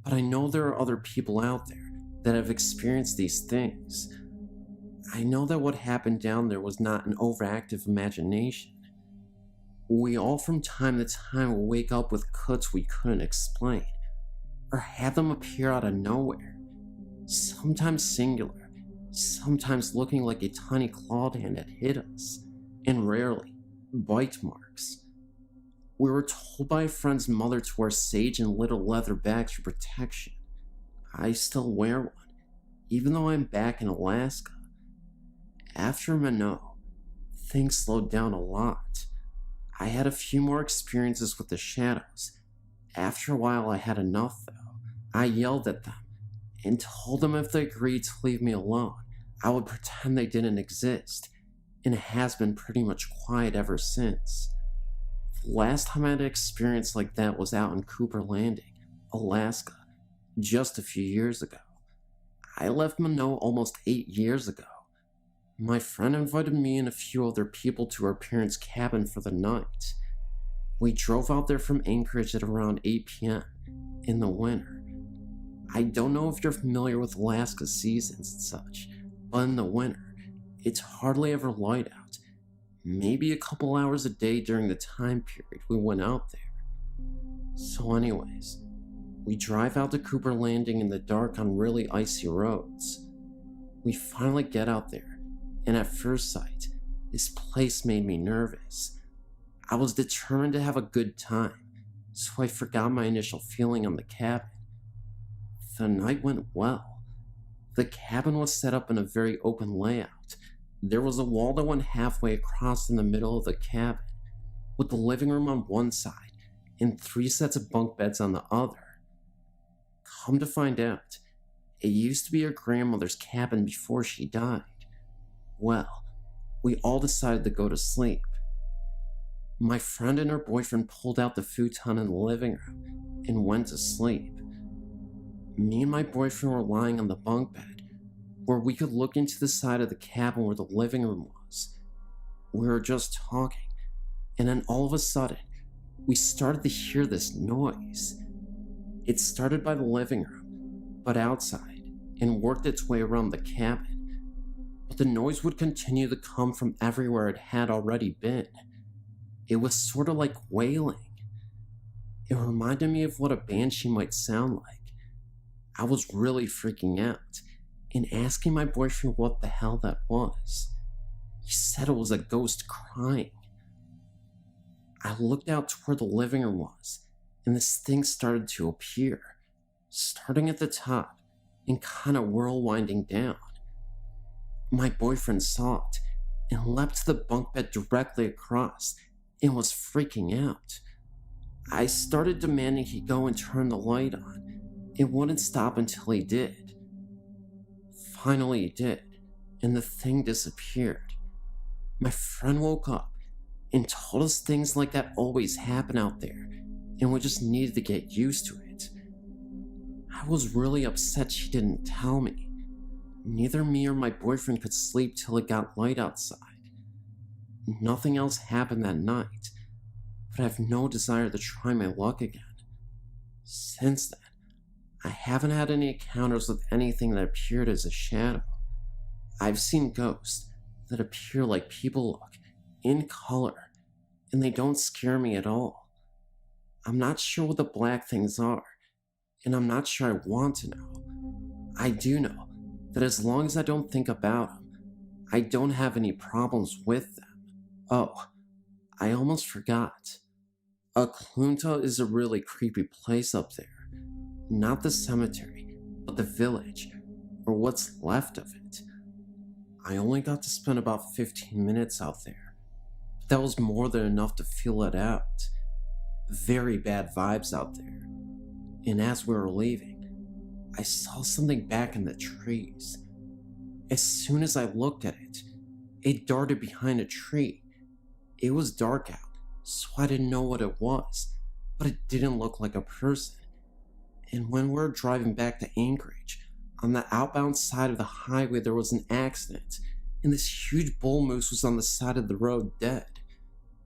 but I know there are other people out there that have experienced these things. I know that what happened down there was not an overactive imagination. We all from time to time will wake up with cuts we couldn't explain, or have them appear out of nowhere, sometimes singular, sometimes looking like a tiny clawed hand that hit us, and rarely bite marks. We were told by a friend's mother to wear sage and little leather bags for protection. I still wear one, even though I'm back in Alaska. After Minot, things slowed down a lot. I had a few more experiences with the shadows. After a while, I had enough though. I yelled at them and told them if they agreed to leave me alone, I would pretend they didn't exist, and it has been pretty much quiet ever since. The last time I had an experience like that was out in Cooper Landing, Alaska, just a few years ago. I left Minot almost 8 years ago. My friend invited me and a few other people to her parents' cabin for the night. We drove out there from Anchorage at around 8 p.m. in the winter. I don't know if you're familiar with Alaska's seasons and such, but in the winter, it's hardly ever light out. Maybe a couple hours a day during the time period we went out there. So anyways, we drive out to Cooper Landing in the dark on really icy roads. We finally get out there, and at first sight, this place made me nervous. I was determined to have a good time, so I forgot my initial feeling on the cabin. The night went well. The cabin was set up in a very open layout. There was a wall that went halfway across in the middle of the cabin, with the living room on one side and 3 sets of bunk beds on the other. Come to find out, it used to be her grandmother's cabin before she died. Well, we all decided to go to sleep. My friend and her boyfriend pulled out the futon in the living room and went to sleep. Me and my boyfriend were lying on the bunk bed, where we could look into the side of the cabin where the living room was. We were just talking, and then all of a sudden, we started to hear this noise. It started by the living room, but outside, and worked its way around the cabin. But the noise would continue to come from everywhere it had already been. It was sort of like wailing. It reminded me of what a banshee might sound like. I was really freaking out and asking my boyfriend what the hell that was. He said it was a ghost crying. I looked out to where the living room was, and this thing started to appear, starting at the top and kind of whirlwinding down. My boyfriend saw it and leapt to the bunk bed directly across and was freaking out. I started demanding he go and turn the light on. It wouldn't stop until he did. Finally he did, and the thing disappeared. My friend woke up and told us things like that always happen out there, and we just needed to get used to it. I was really upset she didn't tell me. Neither me or my boyfriend could sleep till it got light outside. Nothing else happened that night, but I have no desire to try my luck again. Since then, I haven't had any encounters with anything that appeared as a shadow. I've seen ghosts that appear like people look, in color, and they don't scare me at all. I'm not sure what the black things are, and I'm not sure I want to know. I do know that as long as I don't think about them, I don't have any problems with them. Oh, I almost forgot. Aklunta is a really creepy place up there. Not the cemetery, but the village, or what's left of it. I only got to spend about 15 minutes out there, but that was more than enough to feel it out. Very bad vibes out there. And as we were leaving, I saw something back in the trees. As soon as I looked at it, it darted behind a tree. It was dark out, so I didn't know what it was, but it didn't look like a person. And when we were driving back to Anchorage, on the outbound side of the highway there was an accident, and this huge bull moose was on the side of the road dead.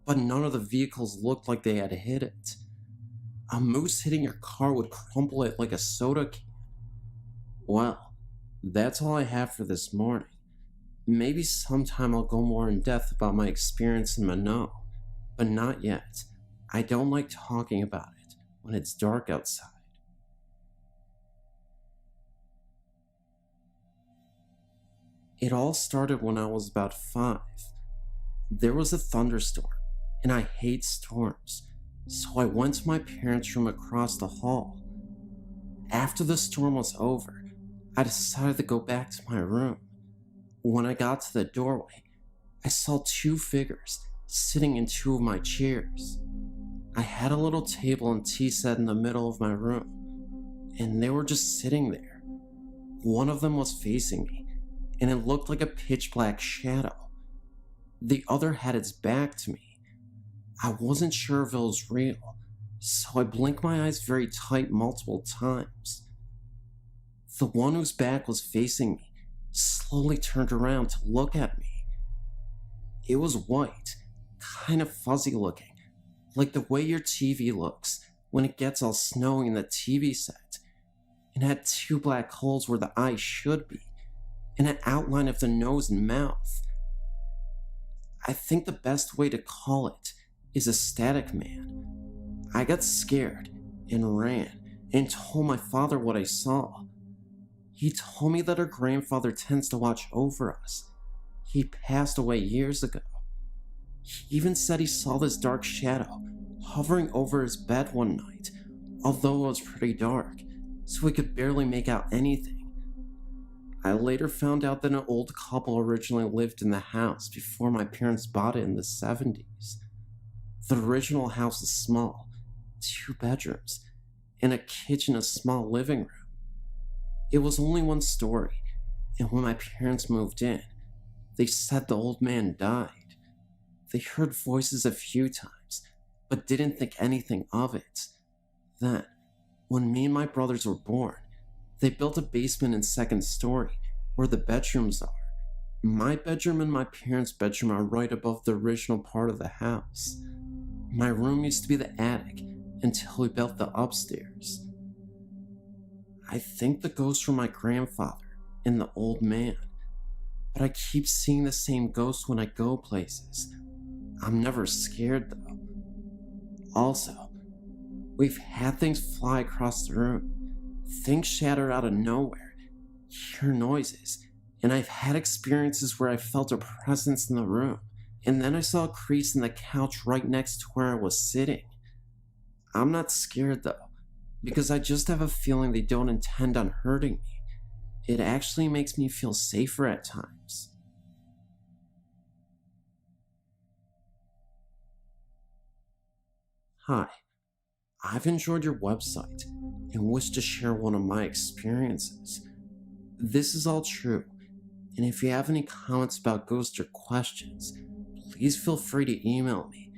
But none of the vehicles looked like they had hit it. A moose hitting your car would crumple it like a soda can. Well, that's all I have for this morning. Maybe sometime I'll go more in depth about my experience in MYUU, but not yet. I don't like talking about it when it's dark outside. It all started when I was about 5. There was a thunderstorm, and I hate storms, so I went to my parents' room across the hall. After the storm was over, I decided to go back to my room. When I got to the doorway, I saw 2 figures sitting in 2 of my chairs. I had a little table and tea set in the middle of my room, and they were just sitting there. One of them was facing me, and it looked like a pitch black shadow. The other had its back to me. I wasn't sure if it was real, so I blinked my eyes very tight multiple times. The one whose back was facing me slowly turned around to look at me. It was white, kind of fuzzy looking, like the way your TV looks when it gets all snowy in the TV set, and had 2 black holes where the eyes should be, and an outline of the nose and mouth. I think the best way to call it is a static man. I got scared and ran and told my father what I saw. He told me that our grandfather tends to watch over us. He passed away years ago. He even said he saw this dark shadow hovering over his bed one night, although it was pretty dark, so we could barely make out anything. I later found out that an old couple originally lived in the house before my parents bought it in the 70s. The original house is small, 2 bedrooms, and a kitchen, a small living room. It was only 1 story, and when my parents moved in, they said the old man died. They heard voices a few times, but didn't think anything of it. Then, when me and my brothers were born, they built a basement and 2nd story where the bedrooms are. My bedroom and my parents' bedroom are right above the original part of the house. My room used to be the attic until we built the upstairs. I think the ghosts were my grandfather and the old man, but I keep seeing the same ghost when I go places. I'm never scared though. Also, we've had things fly across the room, things shatter out of nowhere, hear noises, and I've had experiences where I felt a presence in the room, and then I saw a crease in the couch right next to where I was sitting. I'm not scared though, because I just have a feeling they don't intend on hurting me. It actually makes me feel safer at times. Hi, I've enjoyed your website and wish to share one of my experiences. This is all true, and if you have any comments about ghosts or questions, please feel free to email me,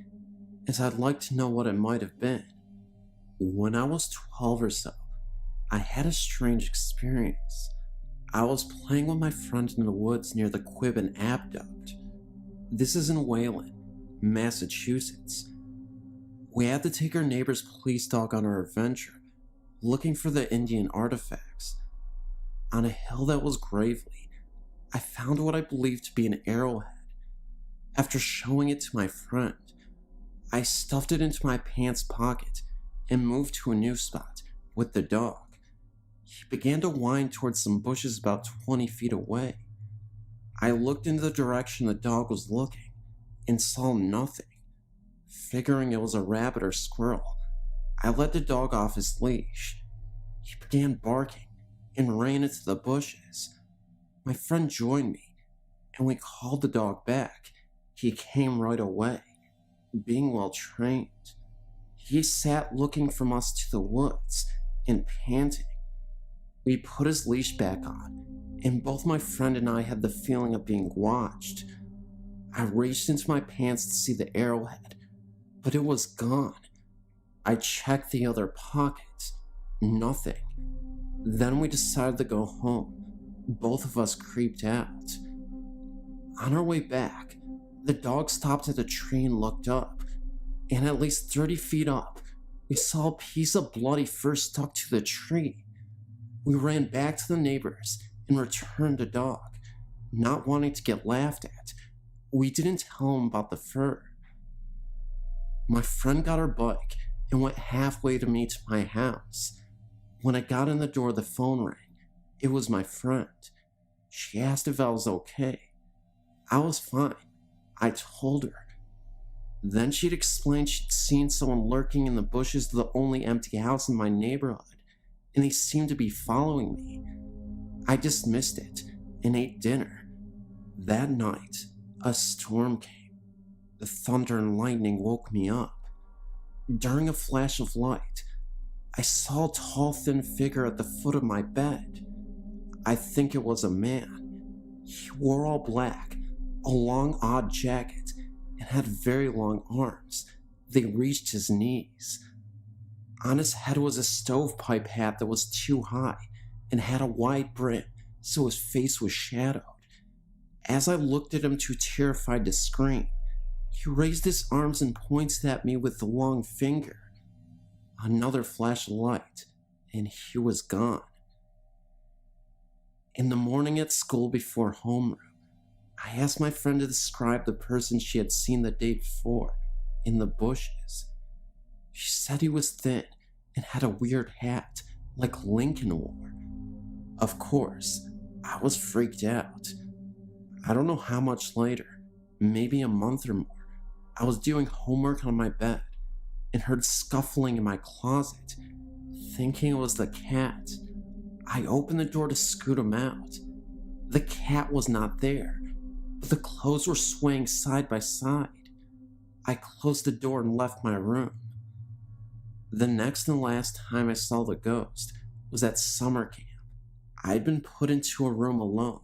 as I'd like to know what it might have been. When I was 12 or so, I had a strange experience. I was playing with my friend in the woods near the Quibbin Aqueduct. This is in Wayland, Massachusetts. We had to take our neighbor's police dog on our adventure, looking for the Indian artifacts. On a hill that was gravelly, I found what I believed to be an arrowhead. After showing it to my friend, I stuffed it into my pants pocket and moved to a new spot with the dog. He began to whine towards some bushes about 20 feet away. I looked in the direction the dog was looking and saw nothing. Figuring it was a rabbit or squirrel, I let the dog off his leash. He began barking and ran into the bushes. My friend joined me, and we called the dog back. He came right away, being well trained. He sat looking from us to the woods and panting. We put his leash back on, and both my friend and I had the feeling of being watched. I reached into my pants to see the arrowhead, but it was gone. I checked the other pockets. Nothing. Then we decided to go home. Both of us creeped out. On our way back, the dog stopped at a tree and looked up, and at least 30 feet up, we saw a piece of bloody fur stuck to the tree. We ran back to the neighbors and returned the dog, not wanting to get laughed at. We didn't tell him about the fur. My friend got her bike and went halfway to me to my house. When I got in the door, the phone rang. It was my friend. She asked if I was okay. I was fine. I told her. Then she'd explained she'd seen someone lurking in the bushes of the only empty house in my neighborhood, and they seemed to be following me. I dismissed it and ate dinner. That night, a storm came. The thunder and lightning woke me up. During a flash of light, I saw a tall, thin figure at the foot of my bed. I think it was a man. He wore all black, a long, odd jacket, and had very long arms. They reached his knees. On his head was a stovepipe hat that was too high and had a wide brim, so his face was shadowed. As I looked at him, too terrified to scream, he raised his arms and pointed at me with the long finger. Another flash of light, and he was gone. In the morning at school before homeroom, I asked my friend to describe the person she had seen the day before in the bushes. She said he was thin and had a weird hat like Lincoln wore. Of course, I was freaked out. I don't know how much later, maybe a month or more, I was doing homework on my bed and heard scuffling in my closet, thinking it was the cat. I opened the door to scoot him out. The cat was not there, but the clothes were swaying side by side. I closed the door and left my room. The next and last time I saw the ghost was at summer camp. I had been put into a room alone,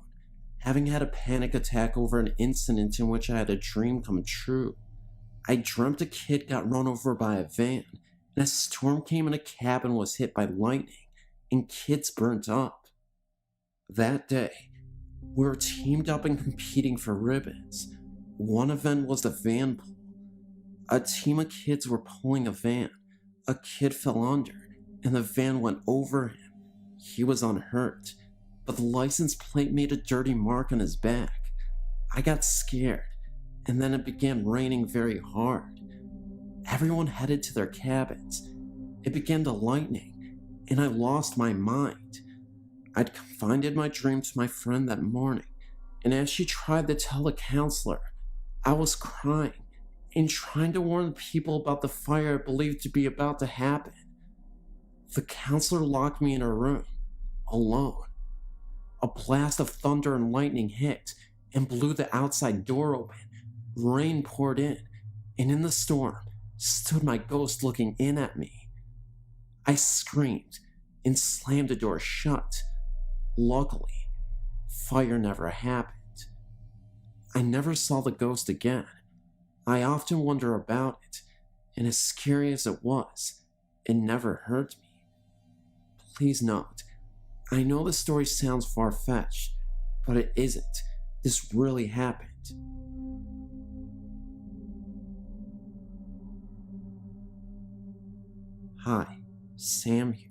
having had a panic attack over an incident in which I had a dream come true. I dreamt a kid got run over by a van, and a storm came and a cabin was hit by lightning, and kids burnt up. That day, We were teamed up and competing for ribbons. One event was the van pull. A team of kids were pulling a van. A kid fell under, and the van went over him. He was unhurt, but the license plate made a dirty mark on his back. I got scared, and then it began raining very hard. Everyone headed to their cabins. It began to lightning, and I lost my mind. I'd confided my dream to my friend that morning, and as she tried to tell the counselor, I was crying and trying to warn the people about the fire I believed to be about to happen. The counselor locked me in a room, alone. A blast of thunder and lightning hit and blew the outside door open. Rain poured in, and in the storm stood my ghost looking in at me. I screamed and slammed the door shut. Luckily, fire never happened. I never saw the ghost again. I often wonder about it, and as scary as it was, it never hurt me. Please note, I know the story sounds far-fetched, but it isn't. This really happened. Hi, Sam here.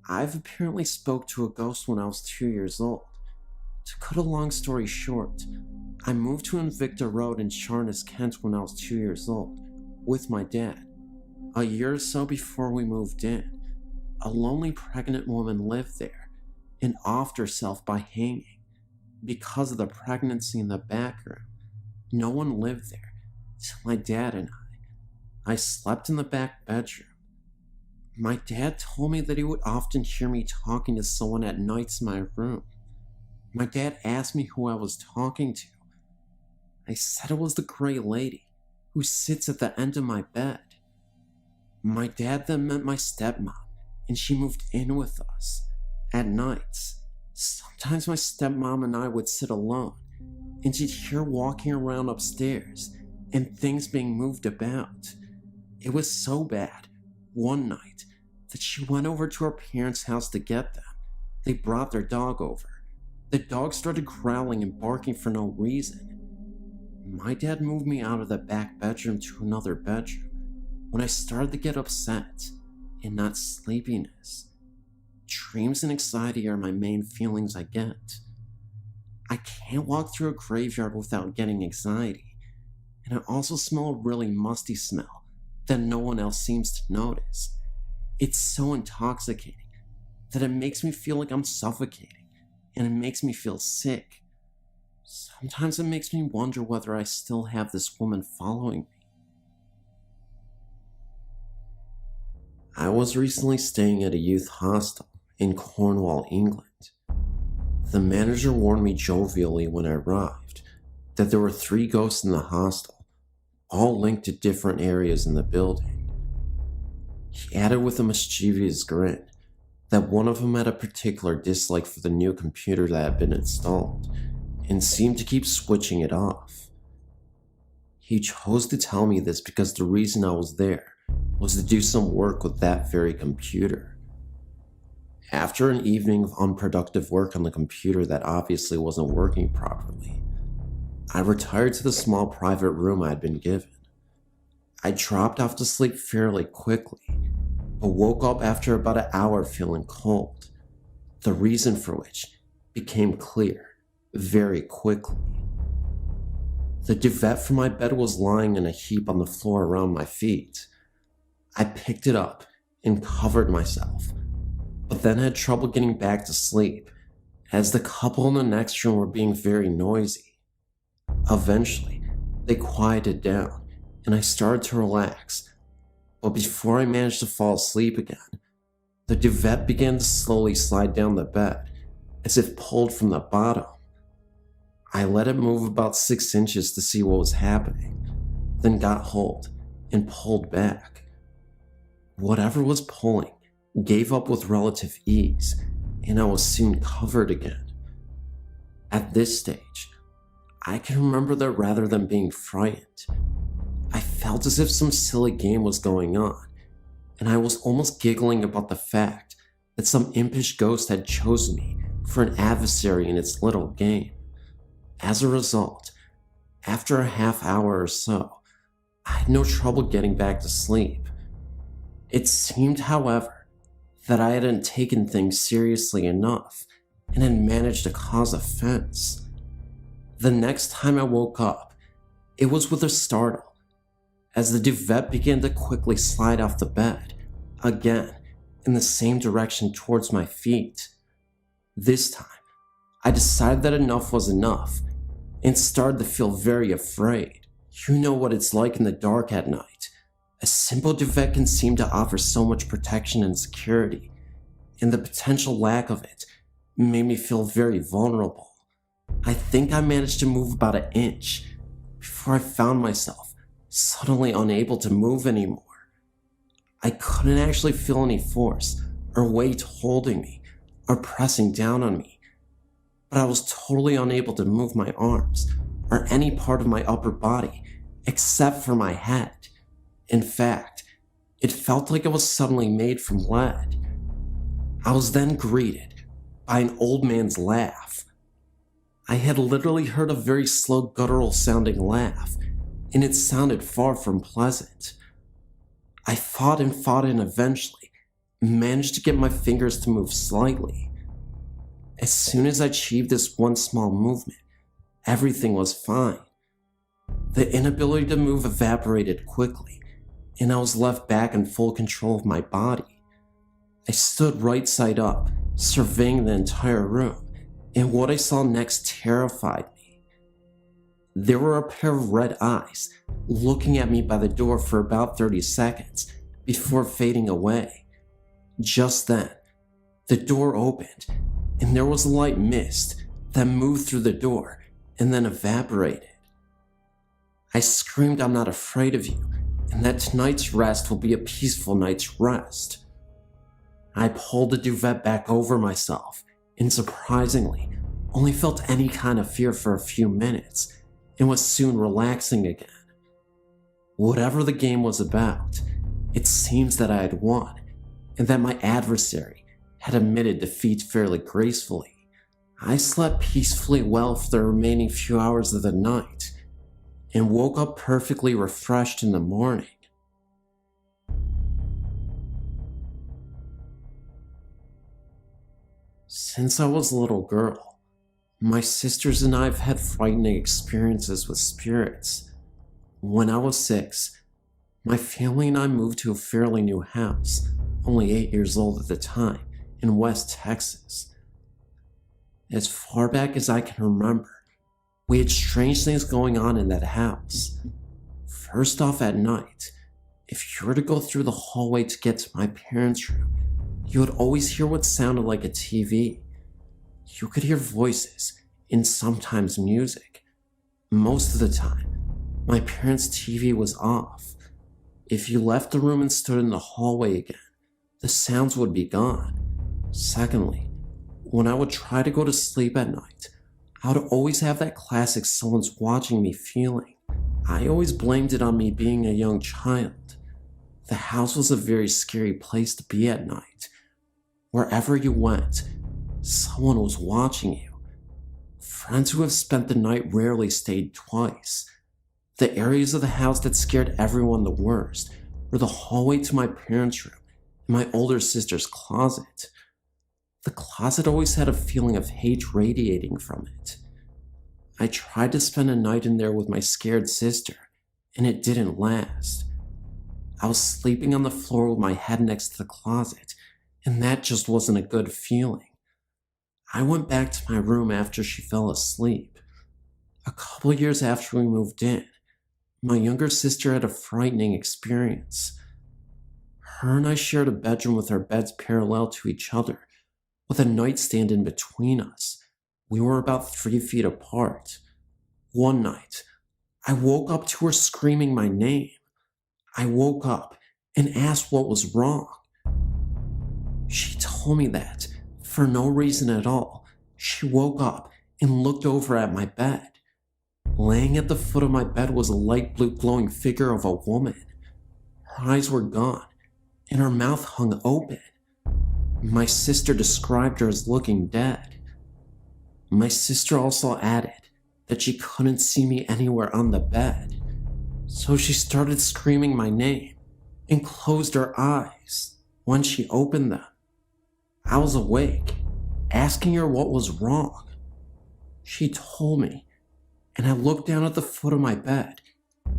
I've apparently spoke to a ghost when I was 2 years old. To cut a long story short, I moved to Invicta Road in Charnes, Kent when I was 2 years old, with my dad. A year or so before we moved in, a lonely pregnant woman lived there and offed herself by hanging. Because of the pregnancy in the back room, no one lived there till my dad and I. I slept in the back bedroom. My dad told me that he would often hear me talking to someone at nights in my room. My dad asked me who I was talking to. I said it was the gray lady who sits at the end of my bed. My dad then met my stepmom, and she moved in with us. At nights, sometimes my stepmom and I would sit alone, and she'd hear walking around upstairs and things being moved about. It was so bad, one night, that she went over to her parents' house to get them. They brought their dog over. The dog started growling and barking for no reason. My dad moved me out of the back bedroom to another bedroom when I started to get upset, and not sleepiness. Dreams and anxiety are my main feelings I get. I can't walk through a graveyard without getting anxiety, and I also smell a really musty smell that no one else seems to notice. It's so intoxicating that it makes me feel like I'm suffocating, and it makes me feel sick. Sometimes it makes me wonder whether I still have this woman following me. I was recently staying at a youth hostel in Cornwall, England. The manager warned me jovially when I arrived that there were 3 ghosts in the hostel, all linked to different areas in the building. He added with a mischievous grin that one of them had a particular dislike for the new computer that had been installed and seemed to keep switching it off. He chose to tell me this because the reason I was there was to do some work with that very computer. After an evening of unproductive work on the computer that obviously wasn't working properly, I retired to the small private room I had been given. I dropped off to sleep fairly quickly, but woke up after about an hour feeling cold, the reason for which became clear very quickly. The duvet from my bed was lying in a heap on the floor around my feet. I picked it up and covered myself, but then had trouble getting back to sleep as the couple in the next room were being very noisy. Eventually, they quieted down and I started to relax, but before I managed to fall asleep again, the duvet began to slowly slide down the bed as if pulled from the bottom. I let it move about 6 inches to see what was happening, then got hold and pulled back. Whatever was pulling gave up with relative ease, and I was soon covered again. At this stage, I can remember that rather than being frightened, I felt as if some silly game was going on, and I was almost giggling about the fact that some impish ghost had chosen me for an adversary in its little game. As a result, after a half hour or so, I had no trouble getting back to sleep. It seemed, however, that I hadn't taken things seriously enough and had managed to cause offense. The next time I woke up, it was with a startle, as the duvet began to quickly slide off the bed, again, in the same direction towards my feet. This time, I decided that enough was enough and started to feel very afraid. You know what it's like in the dark at night. A simple duvet can seem to offer so much protection and security, and the potential lack of it made me feel very vulnerable. I think I managed to move about an inch before I found myself suddenly unable to move anymore. I couldn't actually feel any force or weight holding me or pressing down on me, but I was totally unable to move my arms or any part of my upper body except for my head. In fact, it felt like it was suddenly made from lead. I was then greeted by an old man's laugh. I had literally heard a very slow guttural sounding laugh, and it sounded far from pleasant. I fought and eventually managed to get my fingers to move slightly. As soon as I achieved this one small movement, everything was fine. The inability to move evaporated quickly, and I was left back in full control of my body. I stood right side up, surveying the entire room, and what I saw next terrified me. There were a pair of red eyes looking at me by the door for about 30 seconds before fading away. Just then, the door opened, and there was a light mist that moved through the door and then evaporated. I screamed, "I'm not afraid of you, and that tonight's rest will be a peaceful night's rest." I pulled the duvet back over myself and surprisingly only felt any kind of fear for a few minutes and was soon relaxing again. Whatever the game was about, it seems that I had won and that my adversary had admitted defeat fairly gracefully. I slept peacefully well for the remaining few hours of the night and woke up perfectly refreshed in the morning. Since I was a little girl, my sisters and I have had frightening experiences with spirits. When I was 6, my family and I moved to a fairly new house, only 8 years old at the time, in West Texas. As far back as I can remember, we had strange things going on in that house. First off, at night, if you were to go through the hallway to get to my parents' room, you would always hear what sounded like a TV. You could hear voices and sometimes music. Most of the time, my parents' TV was off. If you left the room and stood in the hallway again, the sounds would be gone. Secondly, when I would try to go to sleep at night, I would always have that classic "someone's watching me" feeling. I always blamed it on me being a young child. The house was a very scary place to be at night. Wherever you went, someone was watching you. Friends who have spent the night rarely stayed twice. The areas of the house that scared everyone the worst were the hallway to my parents' room and my older sister's closet. The closet always had a feeling of hate radiating from it. I tried to spend a night in there with my scared sister, and it didn't last. I was sleeping on the floor with my head next to the closet, and that just wasn't a good feeling. I went back to my room after she fell asleep. A couple years after we moved in, my younger sister had a frightening experience. Her and I shared a bedroom with our beds parallel to each other, with a nightstand in between us. We were about 3 feet apart. One night, I woke up to her screaming my name. I woke up and asked what was wrong. She told me that, for no reason at all, she woke up and looked over at my bed. Laying at the foot of my bed was a light blue glowing figure of a woman. Her eyes were gone, and her mouth hung open. My sister described her as looking dead. My sister also added that she couldn't see me anywhere on the bed, so she started screaming my name and closed her eyes when she opened them. I was awake, asking her what was wrong. She told me, and I looked down at the foot of my bed,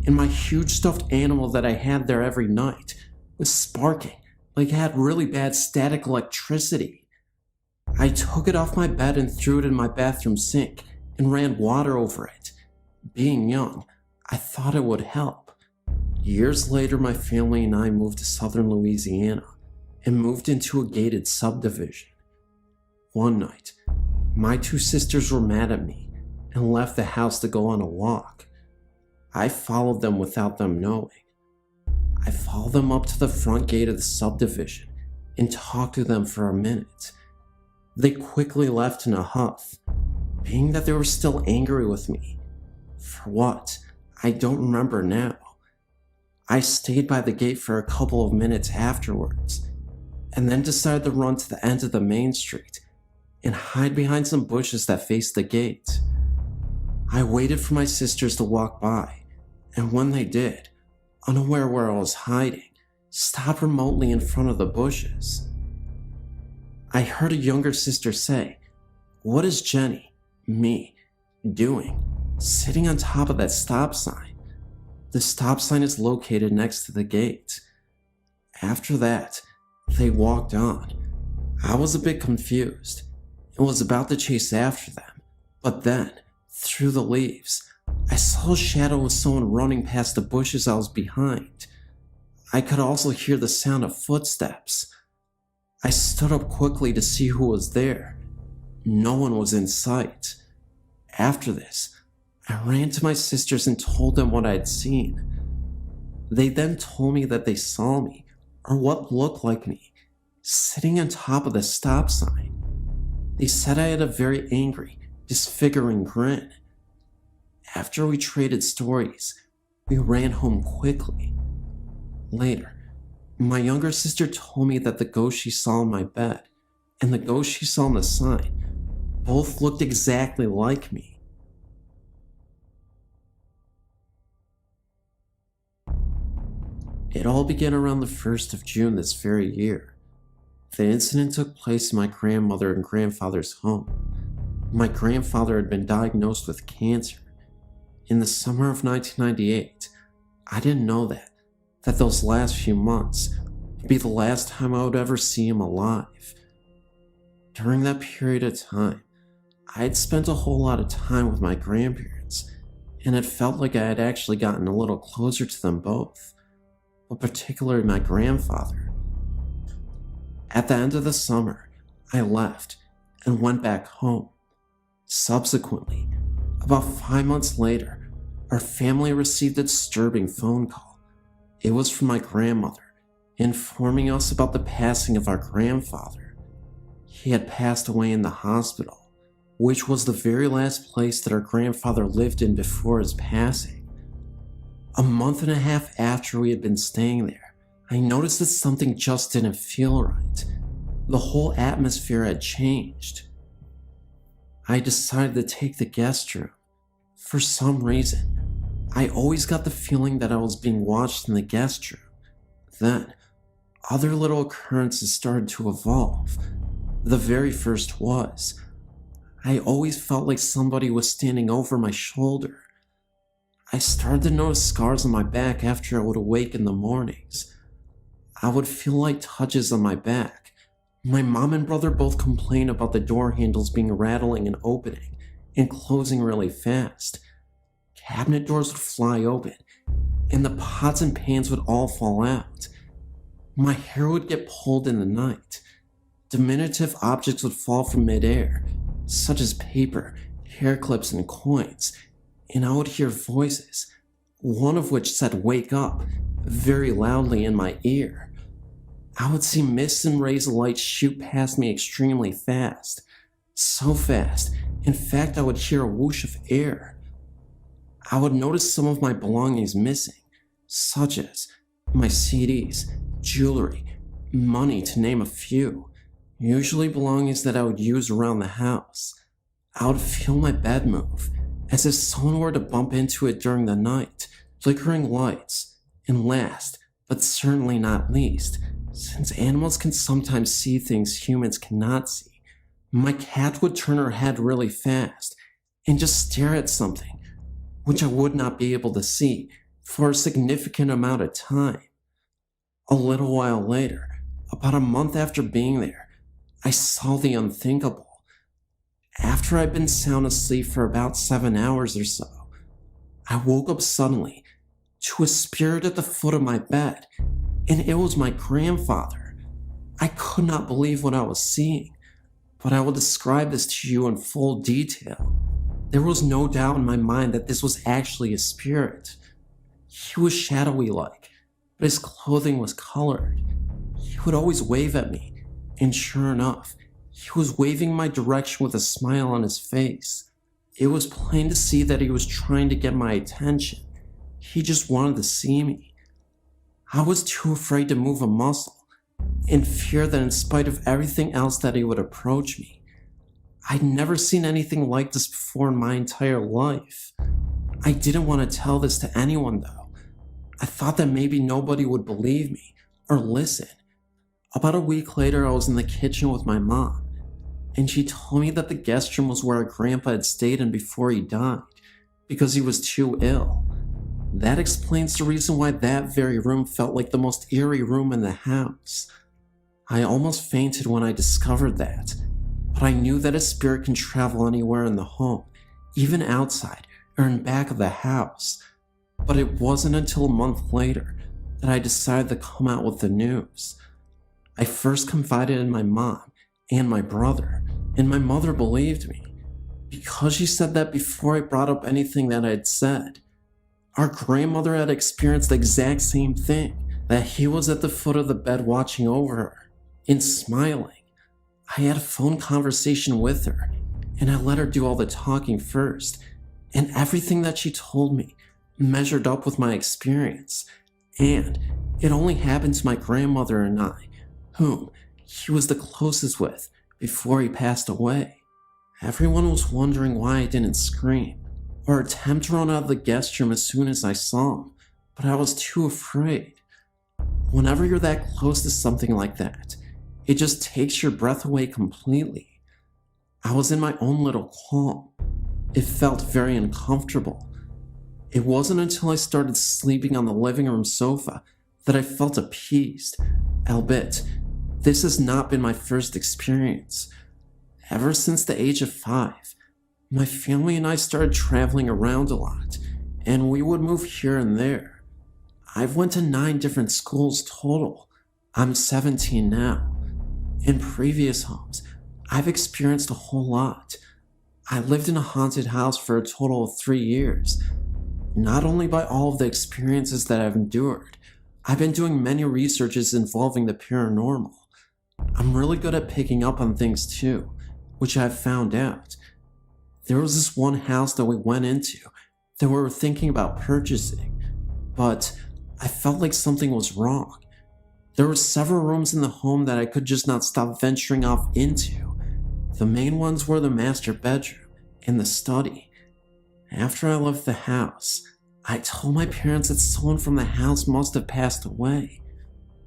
and my huge stuffed animal that I had there every night was sparking like it had really bad static electricity. I took it off my bed and threw it in my bathroom sink and ran water over it. Being young, I thought it would help. Years later, my family and I moved to southern Louisiana and moved into a gated subdivision. One night, my two sisters were mad at me and left the house to go on a walk. I followed them without them knowing. I followed them up to the front gate of the subdivision and talked to them for a minute. They quickly left in a huff, being that they were still angry with me. For what? I don't remember now. I stayed by the gate for a couple of minutes afterwards, and then decided to run to the end of the main street and hide behind some bushes that faced the gate. I waited for my sisters to walk by, and when they did, unaware where I was hiding, stopped remotely in front of the bushes. I heard a younger sister say, "What is Jenny, me, doing, sitting on top of that stop sign? The stop sign is located next to the gate." After that, they walked on. I was a bit confused and was about to chase after them, but then, through the leaves, I saw a shadow of someone running past the bushes I was behind. I could also hear the sound of footsteps. I stood up quickly to see who was there. No one was in sight. After this, I ran to my sisters and told them what I had seen. They then told me that they saw me, or what looked like me, sitting on top of the stop sign. They said I had a very angry, disfiguring grin. After we traded stories, we ran home quickly. Later, my younger sister told me that the ghost she saw in my bed and the ghost she saw on the sign both looked exactly like me. It all began around the 1st of June this very year. The incident took place in my grandmother and grandfather's home. My grandfather had been diagnosed with cancer. In the summer of 1998, I didn't know that those last few months would be the last time I would ever see him alive. During that period of time, I had spent a whole lot of time with my grandparents, and it felt like I had actually gotten a little closer to them both, but particularly my grandfather. At the end of the summer, I left and went back home. Subsequently, about 5 months later, our family received a disturbing phone call. It was from my grandmother, informing us about the passing of our grandfather. He had passed away in the hospital, which was the very last place that our grandfather lived in before his passing. A month and a half after we had been staying there, I noticed that something just didn't feel right. The whole atmosphere had changed. I decided to take the guest room. For some reason, I always got the feeling that I was being watched in the guest room. Then, other little occurrences started to evolve. The very first was, I always felt like somebody was standing over my shoulder. I started to notice scars on my back after I would awake in the mornings. I would feel like touches on my back. My mom and brother both complained about the door handles being rattling and opening and closing really fast. Cabinet doors would fly open, and the pots and pans would all fall out. My hair would get pulled in the night. Diminutive objects would fall from midair, such as paper, hair clips, and coins, and I would hear voices, one of which said "wake up" very loudly in my ear. I would see mists and rays of light shoot past me extremely fast. So fast, in fact, I would hear a whoosh of air. I would notice some of my belongings missing, such as my CDs, jewelry, money, to name a few, usually belongings that I would use around the house. I would feel my bed move, as if someone were to bump into it during the night, flickering lights, and last, but certainly not least, since animals can sometimes see things humans cannot see, my cat would turn her head really fast and just stare at something, which I would not be able to see for a significant amount of time. A little while later, about a month after being there, I saw the unthinkable. After I'd been sound asleep for about 7 hours or so, I woke up suddenly to a spirit at the foot of my bed, and it was my grandfather. I could not believe what I was seeing, but I will describe this to you in full detail. There was no doubt in my mind that this was actually a spirit. He was shadowy-like, but his clothing was colored. He would always wave at me, and sure enough, he was waving my direction with a smile on his face. It was plain to see that he was trying to get my attention. He just wanted to see me. I was too afraid to move a muscle, in fear that in spite of everything else that he would approach me. I'd never seen anything like this before in my entire life. I didn't want to tell this to anyone though. I thought that maybe nobody would believe me or listen. About a week later, I was in the kitchen with my mom, and she told me that the guest room was where our grandpa had stayed in before he died, because he was too ill. That explains the reason why that very room felt like the most eerie room in the house. I almost fainted when I discovered that, but I knew that a spirit can travel anywhere in the home, even outside or in back of the house. But it wasn't until a month later that I decided to come out with the news. I first confided in my mom and my brother, and my mother believed me, because she said that before I brought up anything that I had said. Our grandmother had experienced the exact same thing, that he was at the foot of the bed watching over her and smiling. I had a phone conversation with her, and I let her do all the talking first, and everything that she told me measured up with my experience, and it only happened to my grandmother and I, whom he was the closest with before he passed away. Everyone was wondering why I didn't scream or attempt to run out of the guest room as soon as I saw him, but I was too afraid. Whenever you're that close to something like that, it just takes your breath away completely. I was in my own little calm. It felt very uncomfortable. It wasn't until I started sleeping on the living room sofa that I felt appeased, albeit this has not been my first experience. Ever since the age of 5, my family and I started traveling around a lot, and we would move here and there. I've went to 9 different schools total. I'm 17 now. In previous homes, I've experienced a whole lot. I lived in a haunted house for a total of 3 years. Not only by all of the experiences that I've endured, I've been doing many researches involving the paranormal. I'm really good at picking up on things too, which I've found out. There was this one house that we went into that we were thinking about purchasing, but I felt like something was wrong. There were several rooms in the home that I could just not stop venturing off into. The main ones were the master bedroom and the study. After I left the house, I told my parents that someone from the house must have passed away.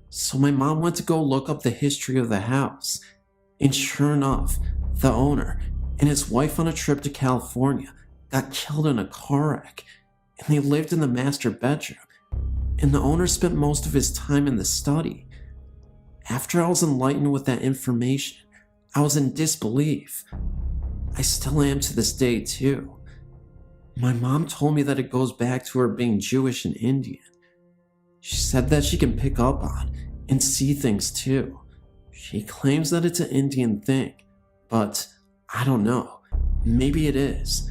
So my mom went to go look up the history of the house, and sure enough, the owner and his wife on a trip to California got killed in a car wreck, and they lived in the master bedroom, and the owner spent most of his time in the study. After I was enlightened with that information, I was in disbelief. I still am to this day too. My mom told me that it goes back to her being Jewish and Indian. She said that she can pick up on and see things too. She claims that it's an Indian thing, but I don't know. Maybe it is.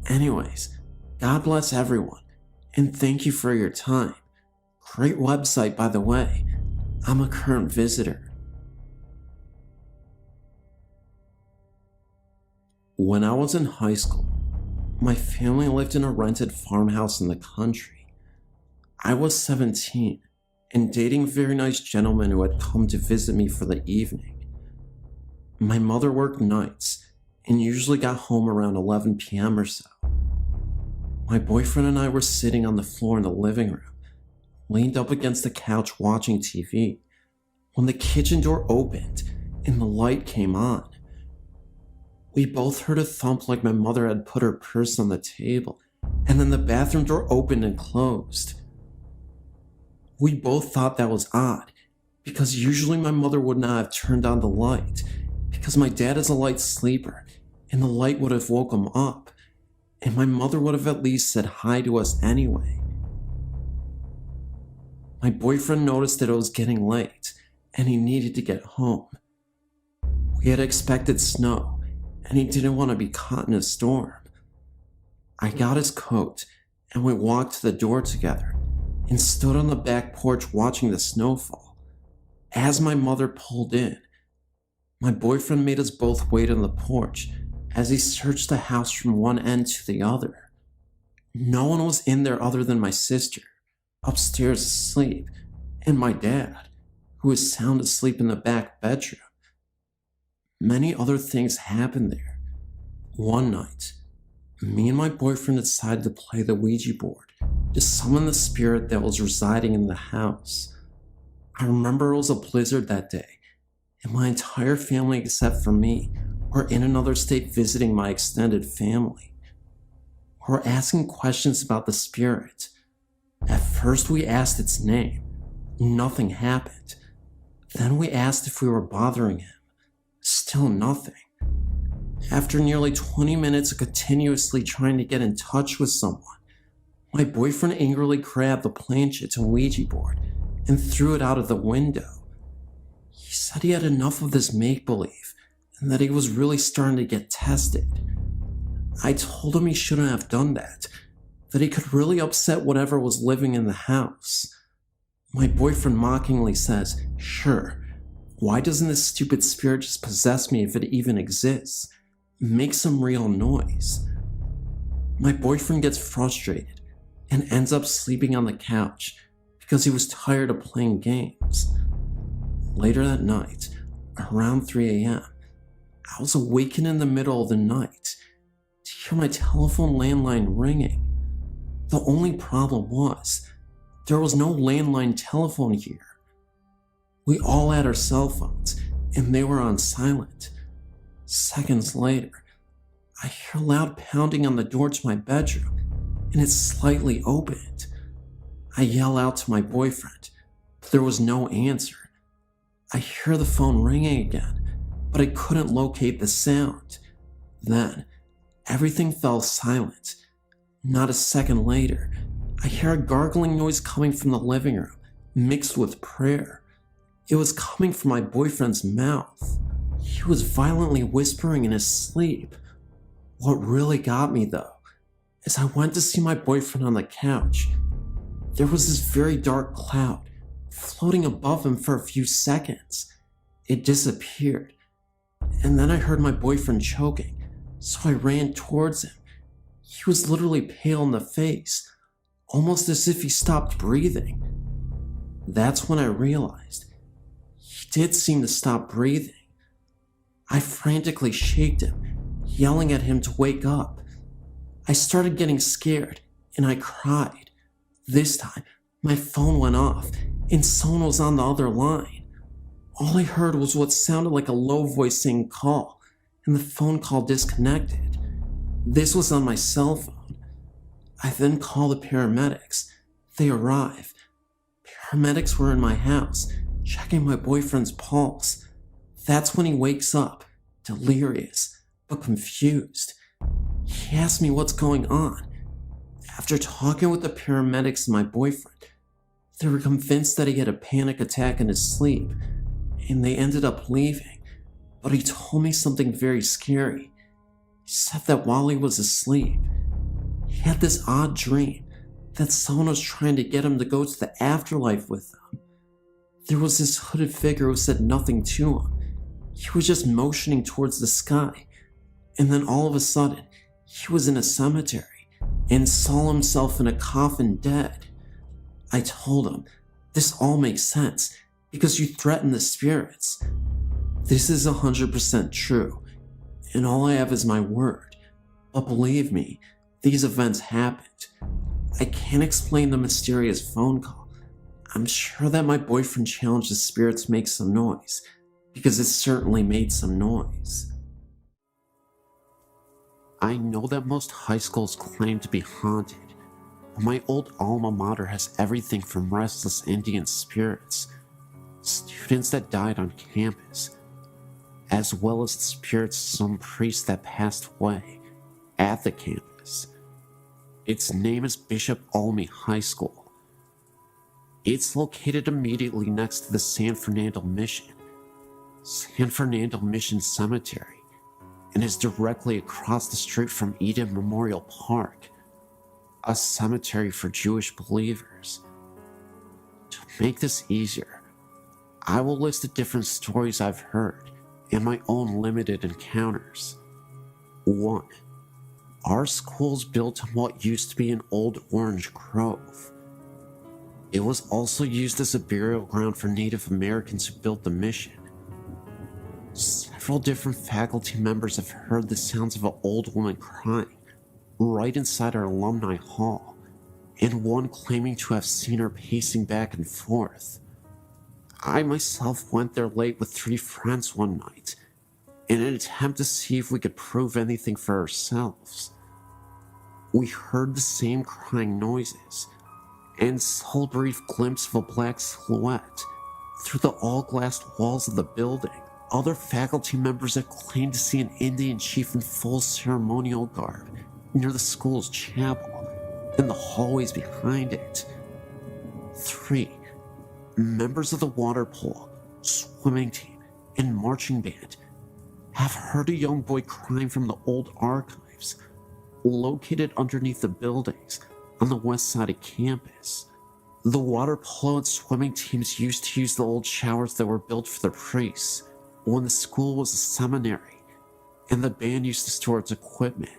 Anyways, God bless everyone, and thank you for your time. Great website, by the way. I'm a current visitor. When I was in high school, my family lived in a rented farmhouse in the country. I was 17 and dating a very nice gentleman who had come to visit me for the evening. My mother worked nights, and usually got home around 11 p.m. or so. My boyfriend and I were sitting on the floor in the living room, leaned up against the couch watching TV, when the kitchen door opened and the light came on. We both heard a thump like my mother had put her purse on the table, and then the bathroom door opened and closed. We both thought that was odd, because usually my mother would not have turned on the light, because my dad is a light sleeper, and the light would have woke him up, and my mother would have at least said hi to us anyway. My boyfriend noticed that it was getting late, and he needed to get home. We had expected snow, and he didn't want to be caught in a storm. I got his coat, and we walked to the door together, and stood on the back porch watching the snowfall. As my mother pulled in, my boyfriend made us both wait on the porch as he searched the house from one end to the other. No one was in there other than my sister, upstairs asleep, and my dad, who was sound asleep in the back bedroom. Many other things happened there. One night, me and my boyfriend decided to play the Ouija board to summon the spirit that was residing in the house. I remember it was a blizzard that day, and my entire family except for me were in another state visiting my extended family. We were asking questions about the spirit. At first we asked its name. Nothing happened. Then we asked if we were bothering him. Still nothing. After nearly 20 minutes of continuously trying to get in touch with someone, my boyfriend angrily grabbed the planchette and Ouija board and threw it out of the window. He said he had enough of this make-believe and that he was really starting to get tested. I told him he shouldn't have done that he could really upset whatever was living in the house. My boyfriend mockingly says, "Sure, why doesn't this stupid spirit just possess me if it even exists? Make some real noise." My boyfriend gets frustrated and ends up sleeping on the couch because he was tired of playing games. Later that night, around 3 a.m., I was awakened in the middle of the night to hear my telephone landline ringing. The only problem was, there was no landline telephone here. We all had our cell phones, and they were on silent. Seconds later, I hear loud pounding on the door to my bedroom, and it's slightly opened. I yell out to my boyfriend, but there was no answer. I hear the phone ringing again, but I couldn't locate the sound. Then, everything fell silent. Not a second later, I hear a gargling noise coming from the living room, mixed with prayer. It was coming from my boyfriend's mouth. He was violently whispering in his sleep. What really got me, though, is I went to see my boyfriend on the couch. There was this very dark cloud floating above him for a few seconds. It disappeared, and then I heard my boyfriend choking, so I ran towards him. He was literally pale in the face, almost as if he stopped breathing. That's when I realized he did seem to stop breathing. I frantically shaked him, yelling at him to wake up. I started getting scared, and I cried. This time, my phone went off, and someone was on the other line. All I heard was what sounded like a low voice saying call, and the phone call disconnected. This was on my cell phone. I then called the paramedics. They arrived. Paramedics were in my house, checking my boyfriend's pulse. That's when he wakes up, delirious, but confused. He asked me what's going on. After talking with the paramedics and my boyfriend, they were convinced that he had a panic attack in his sleep, and they ended up leaving. But he told me something very scary. He said that while he was asleep, he had this odd dream that someone was trying to get him to go to the afterlife with them. There was this hooded figure who said nothing to him. He was just motioning towards the sky, and then all of a sudden, he was in a cemetery and saw himself in a coffin dead. I told him, this all makes sense because you threaten the spirits. This is 100% true,
and all I have is my word. But believe me, these events happened. I can't explain the mysterious phone call. I'm sure that my boyfriend challenged the spirit to make some noise, because it certainly made some noise.
I know that most high schools claim to be haunted, but my old alma mater has everything from restless Indian spirits, students that died on campus, as well as the spirits of some priest that passed away at the campus. Its name is Bishop Olney High School. It's located immediately next to the San Fernando Mission Cemetery, and is directly across the street from Eden Memorial Park, a cemetery for Jewish believers. To make this easier, I will list the different stories I've heard and my own limited encounters. 1. Our school's built on what used to be an old orange grove. It was also used as a burial ground for Native Americans who built the mission. Several different faculty members have heard the sounds of an old woman crying right inside our alumni hall, and one claiming to have seen her pacing back and forth. I myself went there late with 3 friends one night in an attempt to see if we could prove anything for ourselves. We heard the same crying noises and saw a brief glimpse of a black silhouette through the all-glassed walls of the building. Other faculty members have claimed to see an Indian chief in full ceremonial garb near the school's chapel and the hallways behind it. 3. Members of the water polo, swimming team, and marching band have heard a young boy crying from the old archives located underneath the buildings on the west side of campus. The water polo and swimming teams used to use the old showers that were built for the priests when the school was a seminary, and the band used to store its equipment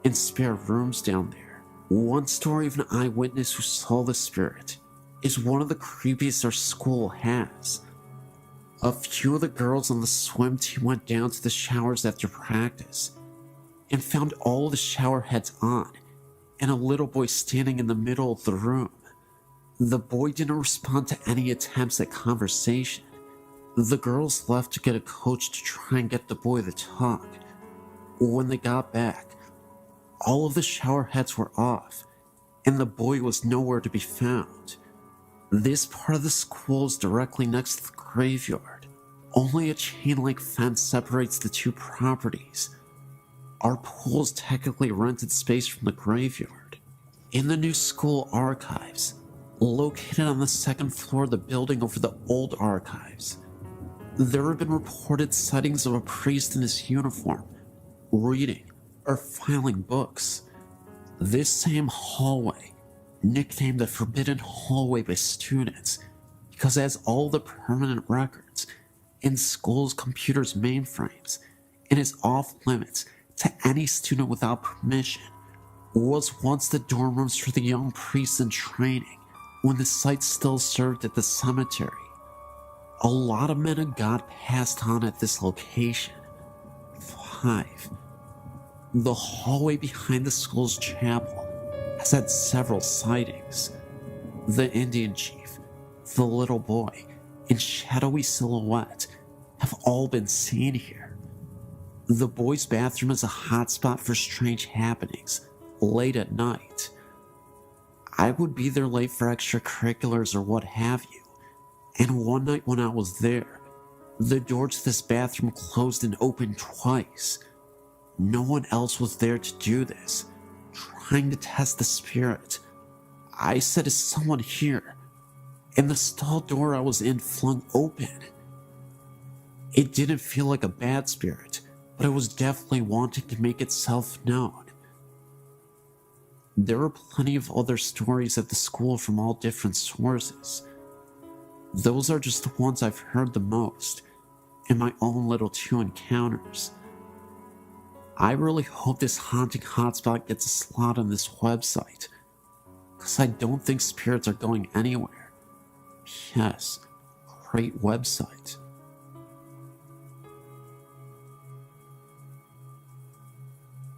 in spare rooms down there. One story of an eyewitness who saw the spirit is one of the creepiest our school has. A few of the girls on the swim team went down to the showers after practice and found all the shower heads on and a little boy standing in the middle of the room. The boy didn't respond to any attempts at conversation. The girls left to get a coach to try and get the boy to talk. When they got back, all of the shower heads were off, and the boy was nowhere to be found. This part of the school is directly next to the graveyard. Only a chain-link fence separates the two properties. Our pool is technically rented space from the graveyard. In the new school archives, located on the second floor of the building over the old archives, there have been reported sightings of a priest in his uniform, reading or filing books. This same hallway, nicknamed the Forbidden Hallway by students, because it has all the permanent records in school's computer's mainframes and is off limits to any student without permission, was once the dorm rooms for the young priests in training when the site still served at the cemetery. A lot of men of God passed on at this location. 5. The hallway behind the school's chapel has had several sightings. The Indian chief, the little boy, and shadowy silhouette have all been seen here. The boys' bathroom is a hotspot for strange happenings late at night. I would be there late for extracurriculars or what have you, and one night when I was there, the door to this bathroom closed and opened twice. No one else was there to do this, trying to test the spirit. I said, "Is someone here?" And the stall door I was in flung open. It didn't feel like a bad spirit, but it was definitely wanting to make itself known. There are plenty of other stories at the school from all different sources. Those are just the ones I've heard the most, in my own little 2 encounters. I really hope this haunting hotspot gets a slot on this website, because I don't think spirits are going anywhere. Yes, great website.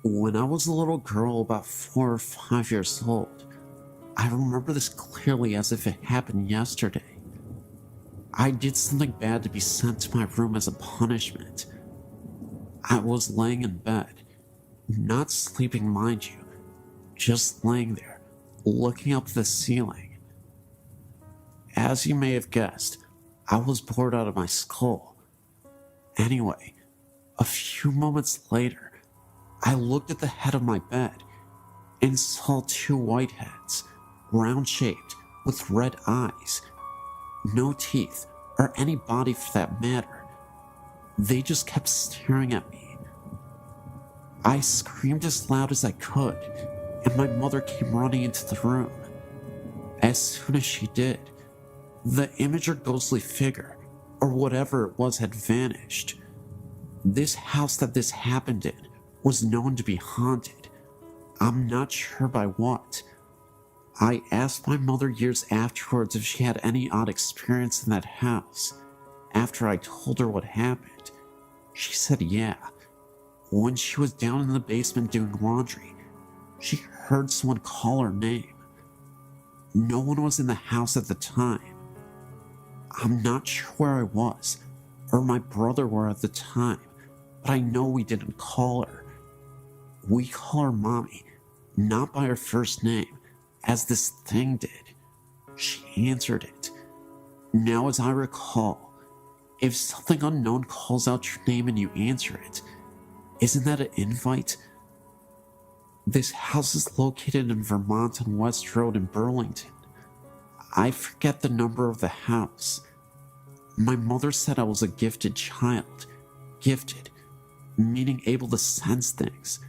When I was a little girl, about 4 or 5 years old, I remember this clearly as if it happened yesterday. I did something bad to be sent to my room as a punishment. I was laying in bed, not sleeping, mind you, just laying there, looking up at the ceiling. As you may have guessed, I was bored out of my skull. Anyway, a few moments later, I looked at the head of my bed and saw 2 white heads, round-shaped, with red eyes. No teeth, or any body for that matter. They just kept staring at me. I screamed as loud as I could, and my mother came running into the room. As soon as she did, the image or ghostly figure, or whatever it was, had vanished. This house that this happened in was known to be haunted. I'm not sure by what. I asked my mother years afterwards if she had any odd experience in that house. After I told her what happened, she said yeah. When she was down in the basement doing laundry, she heard someone call her name. No one was in the house at the time. I'm not sure where I was, or my brother were at the time, but I know we didn't call her. We call her Mommy, not by her first name, as this thing did. She answered it. Now, as I recall, if something unknown calls out your name and you answer it, isn't that an invite? This house is located in Vermont on West Road in Burlington. I forget the number of the house. My mother said I was a gifted child. Gifted, meaning able to sense things,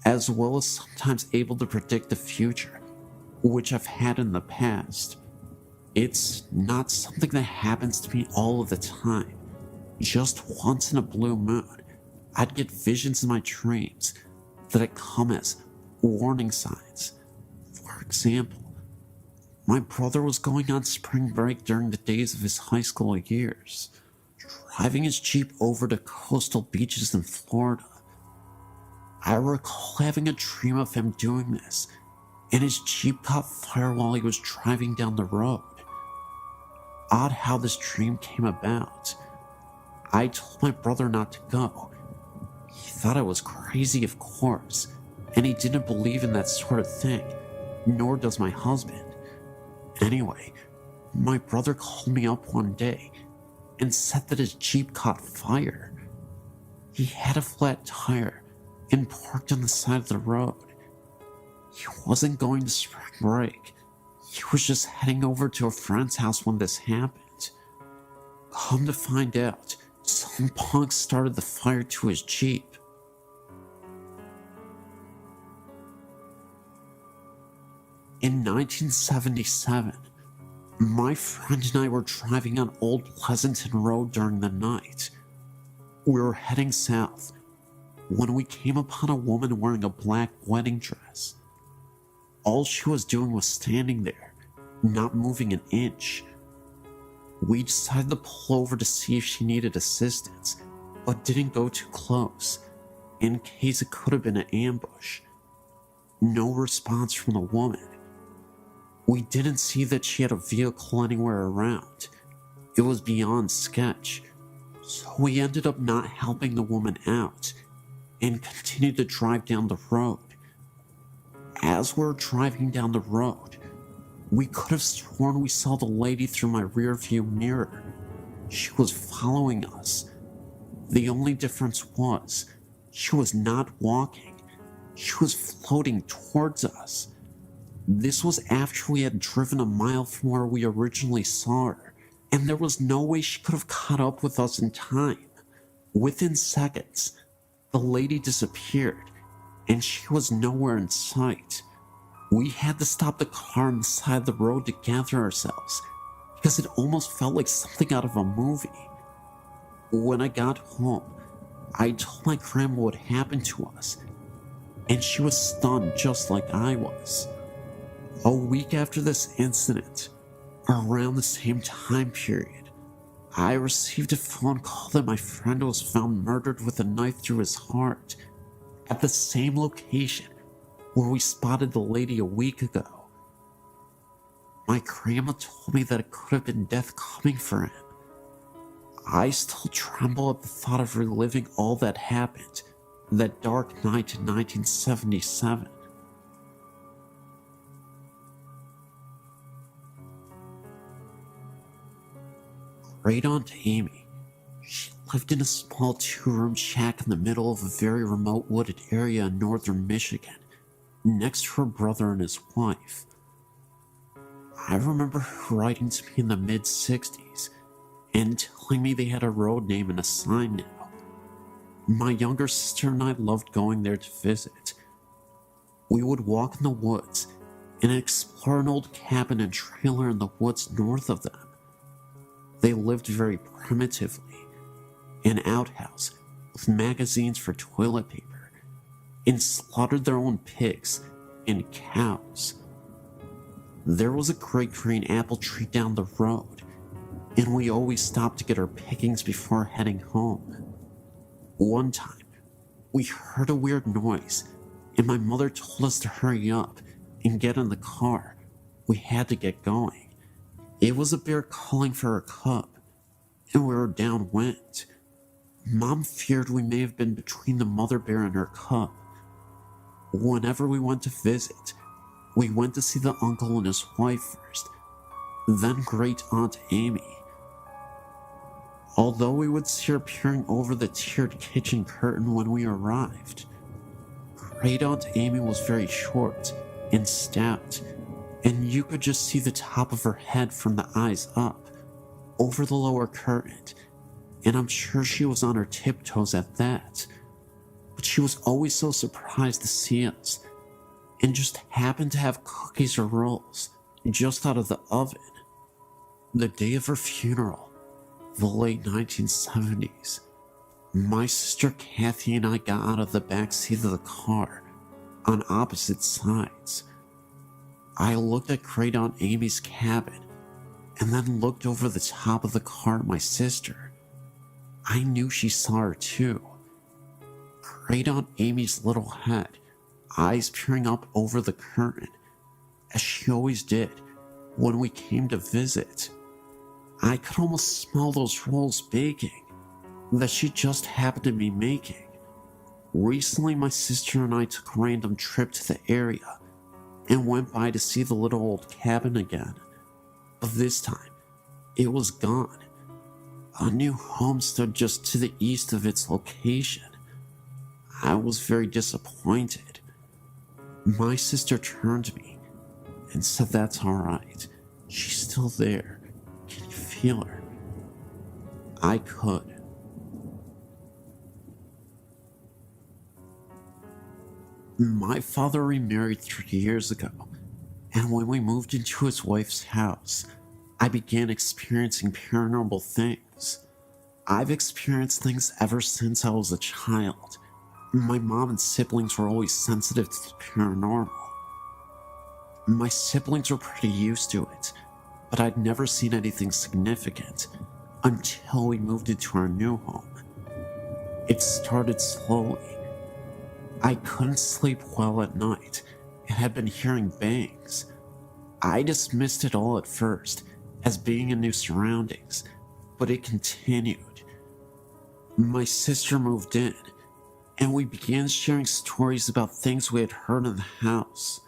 as well as sometimes able to predict the future, which I've had in the past. It's not something that happens to me all of the time. Just once in a blue moon, I'd get visions in my dreams that had come as warning signs. For example, my brother was going on spring break during the days of his high school years, driving his Jeep over to coastal beaches in Florida. I recall having a dream of him doing this, and his Jeep caught fire while he was driving down the road. Odd how this dream came about. I told my brother not to go. He thought I was crazy, of course, and he didn't believe in that sort of thing, nor does my husband. Anyway, my brother called me up one day and said that his Jeep caught fire. He had a flat tire and parked on the side of the road. He wasn't going to spring break. He was just heading over to a friend's house when this happened. Come to find out, some punk started the fire to his Jeep. In 1977, my friend and I were driving on Old Pleasanton Road during the night. We were heading south when we came upon a woman wearing a black wedding dress. All she was doing was standing there, not moving an inch. We decided to pull over to see if she needed assistance, but didn't go too close, in case it could have been an ambush. No response from the woman. We didn't see that she had a vehicle anywhere around. It was beyond sketch, so we ended up not helping the woman out and continued to drive down the road. As we were driving down the road, we could have sworn we saw the lady through my rearview mirror. She was following us. The only difference was, she was not walking. She was floating towards us. This was after we had driven a mile from where we originally saw her, and there was no way she could have caught up with us in time. Within seconds, the lady disappeared, and she was nowhere in sight. We had to stop the car on the side of the road to gather ourselves, because it almost felt like something out of a movie. When I got home, I told my grandma what happened to us, and she was stunned just like I was. A week after this incident, around the same time period, I received a phone call that my friend was found murdered with a knife through his heart. at the same location where we spotted the lady a week ago. My grandma told me that it could have been death coming for him. I still tremble at the thought of reliving all that happened that dark night in 1977. Great Aunt Amy, she lived in a small 2-room shack in the middle of a very remote wooded area in northern Michigan, next to her brother and his wife. I remember her writing to me in the mid-60s and telling me they had a road name and a sign now. My younger sister and I loved going there to visit. We would walk in the woods and explore an old cabin and trailer in the woods north of them. They lived very primitively, an outhouse with magazines for toilet paper, and slaughtered their own pigs and cows. There was a great green apple tree down the road, and we always stopped to get our pickings before heading home. One time, we heard a weird noise, and my mother told us to hurry up and get in the car. We had to get going. It was a bear calling for her cub, and we were downwind. Mom feared we may have been between the mother bear and her cub. Whenever we went to visit, we went to see the uncle and his wife first, then Great Aunt Amy. Although we would see her peering over the tiered kitchen curtain when we arrived, Great Aunt Amy was very short and stout, and you could just see the top of her head from the eyes up, over the lower curtain, and I'm sure she was on her tiptoes at that. But she was always so surprised to see us, and just happened to have cookies or rolls just out of the oven. The day of her funeral, the late 1970s, my sister Kathy and I got out of the back seat of the car on opposite sides. I looked at Great Aunt Amy's cabin and then looked over the top of the car at my sister. I knew she saw her too. Great Aunt Amy's little head, eyes peering up over the curtain, as she always did when we came to visit. I could almost smell those rolls baking that she just happened to be making. Recently, my sister and I took a random trip to the area and went by to see the little old cabin again. But this time, it was gone. A new home stood just to the east of its location. I was very disappointed. My sister turned to me and said, "That's alright. She's still there. Can you feel her?" I could. My father remarried 3 years ago, and when we moved into his wife's house, I began experiencing paranormal things. I've experienced things ever since I was a child. My mom and siblings were always sensitive to the paranormal. My siblings were pretty used to it, but I'd never seen anything significant until we moved into our new home. It started slowly. I couldn't sleep well at night and had been hearing bangs. I dismissed it all at first as being in new surroundings, but it continued. My sister moved in, and we began sharing stories about things we had heard in the house.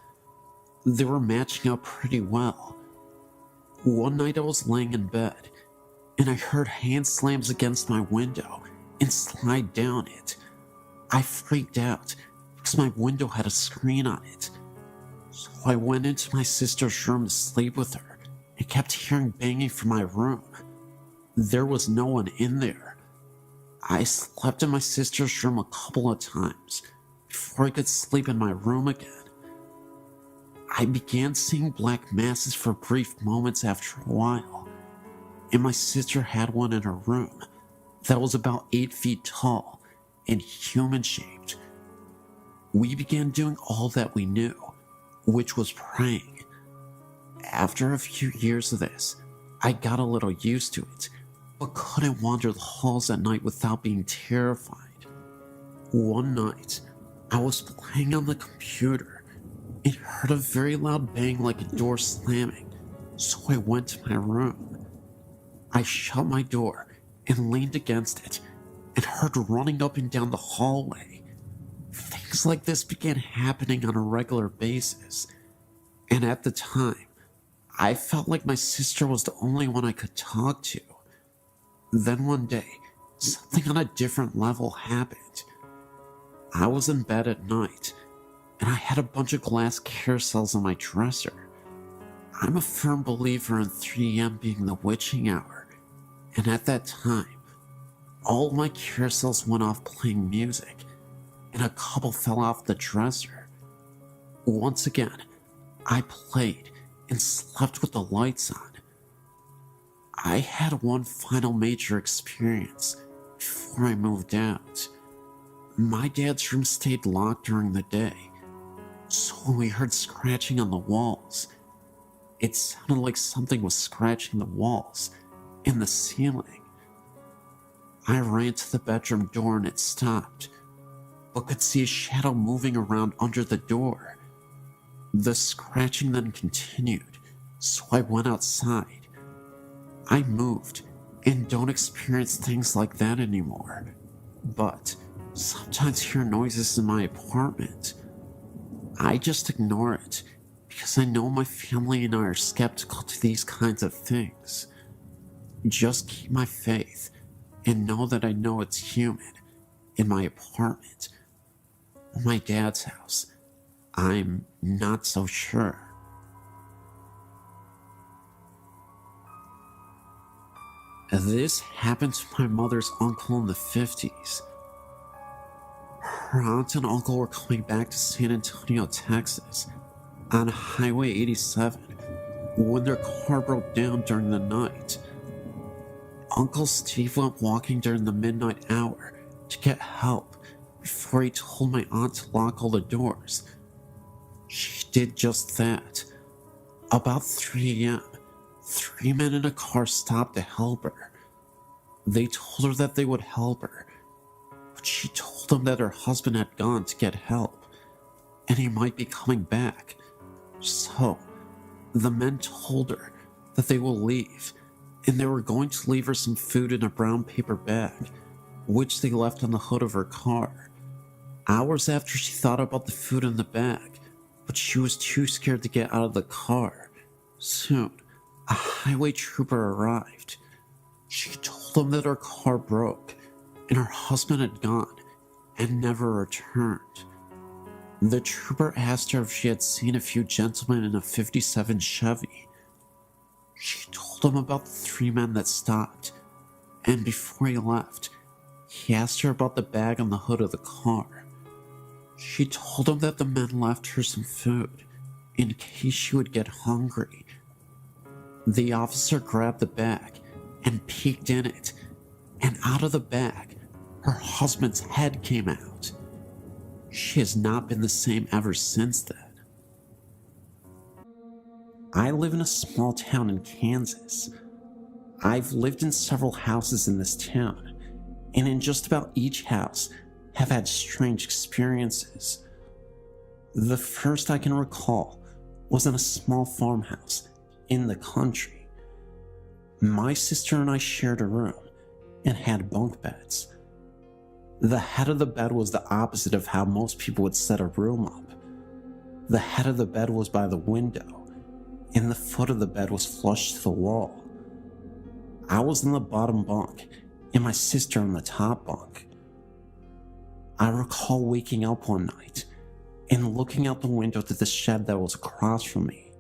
They were matching up pretty well. One night I was laying in bed, and I heard hand slams against my window and slide down it. I freaked out because my window had a screen on it. So I went into my sister's room to sleep with her and kept hearing banging from my room. There was no one in there. I slept in my sister's room a couple of times before I could sleep in my room again. I began seeing black masses for brief moments after a while, and my sister had one in her room that was about 8 feet tall and human-shaped. We began doing all that we knew, which was praying. After a few years of this, I got a little used to it, but couldn't wander the halls at night without being terrified. One night, I was playing on the computer and heard a very loud bang like a door slamming, so I went to my room. I shut my door and leaned against it and heard running up and down the hallway. Things like this began happening on a regular basis, and at the time, I felt like my sister was the only one I could talk to. Then one day, something on a different level happened. I was in bed at night, and I had a bunch of glass carousels on my dresser. I'm a firm believer in 3 a.m. being the witching hour, and at that time, all of my carousels went off playing music, and a couple fell off the dresser. Once again, I played and slept with the lights on. I had one final major experience before I moved out. My dad's room stayed locked during the day, so when we heard scratching on the walls, it sounded like something was scratching the walls and the ceiling. I ran to the bedroom door and it stopped, but could see a shadow moving around under the door. The scratching then continued, so I went outside. I moved and don't experience things like that anymore, but sometimes hear noises in my apartment. I just ignore it because I know my family and I are skeptical to these kinds of things. Just keep my faith and know that I know it's human in my apartment. My dad's house, I'm not so sure. This happened to my mother's uncle in the 50s. Her aunt and uncle were coming back to San Antonio, Texas, on Highway 87 when their car broke down during the night. Uncle Steve went walking during the midnight hour to get help before he told my aunt to lock all the doors. She did just that. About 3 a.m., 3 men in a car stopped to help her. They told her that they would help her, but she told them that her husband had gone to get help, and he might be coming back. So, the men told her that they will leave, and they were going to leave her some food in a brown paper bag, which they left on the hood of her car. Hours after she thought about the food in the bag, but she was too scared to get out of the car. Soon, a highway trooper arrived. She told him that her car broke and her husband had gone and never returned. The trooper asked her if she had seen a few gentlemen in a 57 Chevy. She told him about the 3 men that stopped, and before he left, he asked her about the bag on the hood of the car. She told him that the men left her some food in case she would get hungry. The officer grabbed the bag and peeked in it, and out of the bag, her husband's head came out. She has not been the same ever since then. I live in a small town in Kansas. I've lived in several houses in this town, and in just about each house have had strange experiences. The first I can recall was in a small farmhouse in the country. My sister and I shared a room and had bunk beds. The head of the bed was the opposite of how most people would set a room up. The head of the bed was by the window, and the foot of the bed was flush to the wall. I was in the bottom bunk, and my sister in the top bunk. I recall waking up one night and looking out the window to the shed that was across from me.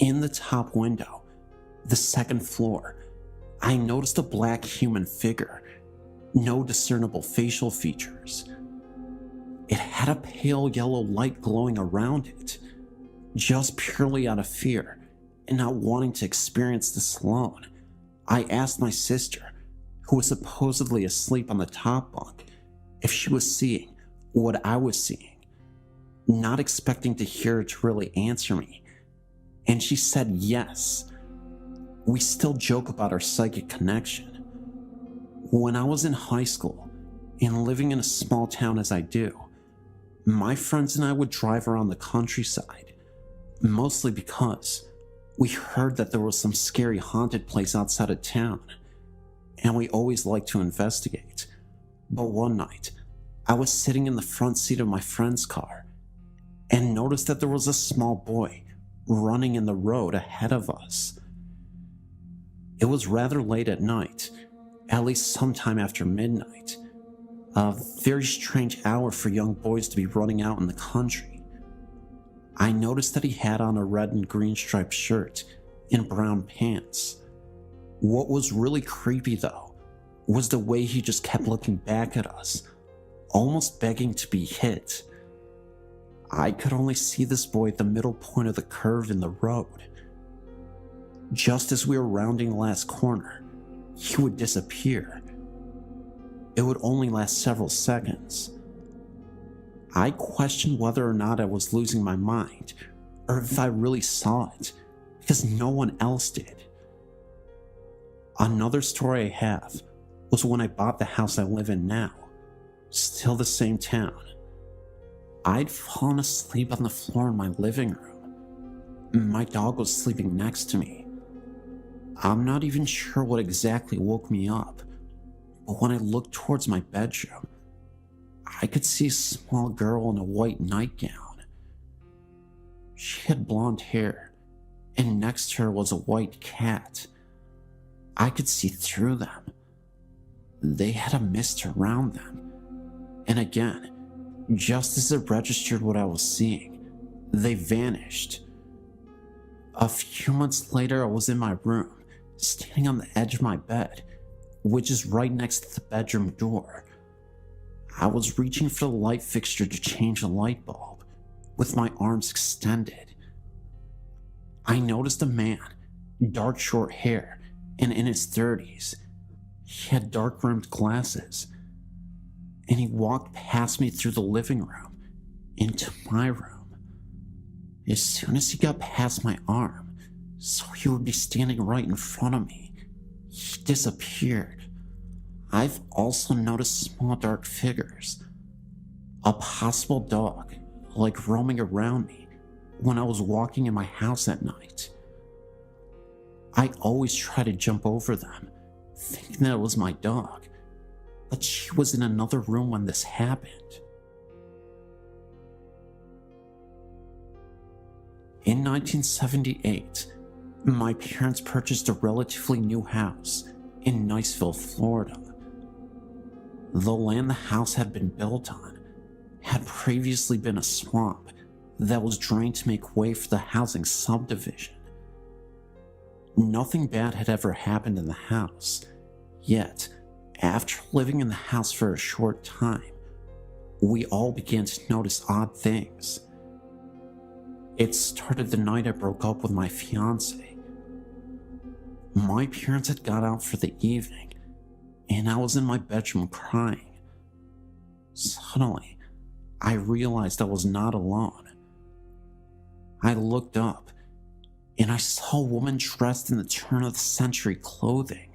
In the top window, the second floor, I noticed a black human figure, no discernible facial features. It had a pale yellow light glowing around it, just purely out of fear and not wanting to experience this alone. I asked my sister, who was supposedly asleep on the top bunk, if she was seeing what I was seeing, not expecting to hear her to really answer me, and she said yes. We still joke about our psychic connection. When I was in high school and living in a small town as I do, My friends and I would drive around the countryside, mostly because we heard that there was some scary haunted place outside of town, and we always liked to investigate. But one night, I was sitting in the front seat of my friend's car and noticed that there was a small boy running in the road ahead of us. It was rather late at night, at least sometime after midnight, a very strange hour for young boys to be running out in the country. I noticed that he had on a red and green striped shirt and brown pants. What was really creepy though was the way he just kept looking back at us, almost begging to be hit. I could only see this boy at the middle point of the curve in the road. Just as we were rounding the last corner, he would disappear. It would only last several seconds. I questioned whether or not I was losing my mind, or if I really saw it, because no one else did. Another story I have was when I bought the house I live in now, still the same town. I'd fallen asleep on the floor in my living room. My dog was sleeping next to me. I'm not even sure what exactly woke me up, but when I looked towards my bedroom, I could see a small girl in a white nightgown. She had blonde hair, and next to her was a white cat. I could see through them. They had a mist around them. And again, just as it registered what I was seeing, they vanished. A few months later, I was in my room, standing on the edge of my bed, which is right next to the bedroom door. I was reaching for the light fixture to change the light bulb, with my arms extended. I noticed a man, dark short hair, and in his 30s. He had dark rimmed glasses, and he walked past me through the living room, into my room. As soon as he got past my arm, so he would be standing right in front of me, he disappeared. I've also noticed small dark figures, a possible dog, like roaming around me when I was walking in my house at night. I always try to jump over them, thinking that it was my dog, but she was in another room when this happened. In 1978, my parents purchased a relatively new house in Niceville, Florida. The land the house had been built on had previously been a swamp that was drained to make way for the housing subdivision. Nothing bad had ever happened in the house, yet, after living in the house for a short time, we all began to notice odd things. It started the night I broke up with my fiance. My parents had got out for the evening, and I was in my bedroom crying. Suddenly, I realized I was not alone. I looked up, and I saw a woman dressed in the turn of the century clothing.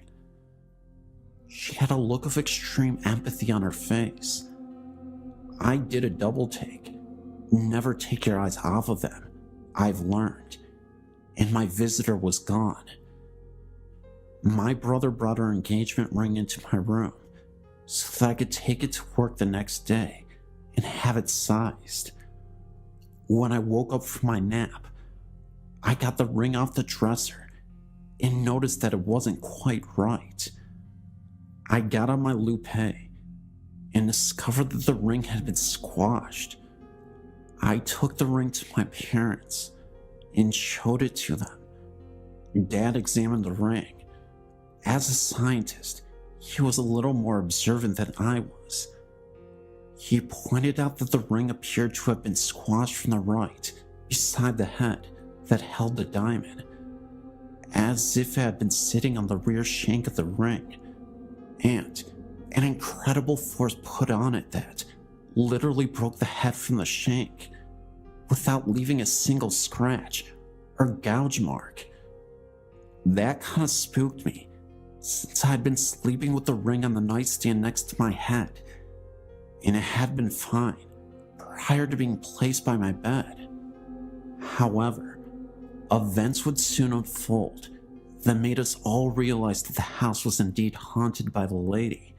She had a look of extreme empathy on her face. I did a double take. Never take your eyes off of them, I've learned, and my visitor was gone. My brother brought her engagement ring into my room so that I could take it to work the next day and have it sized. When I woke up from my nap, I got the ring off the dresser and noticed that it wasn't quite right. I got on my loupe and discovered that the ring had been squashed. I took the ring to my parents and showed it to them. Dad examined the ring. As a scientist, he was a little more observant than I was. He pointed out that the ring appeared to have been squashed from the right, beside the head that held the diamond, as if it had been sitting on the rear shank of the ring, and an incredible force put on it that literally broke the head from the shank, without leaving a single scratch or gouge mark. That kind of spooked me, since I had been sleeping with the ring on the nightstand next to my head, and it had been fine, prior to being placed by my bed. However, events would soon unfold that made us all realize that the house was indeed haunted by the lady,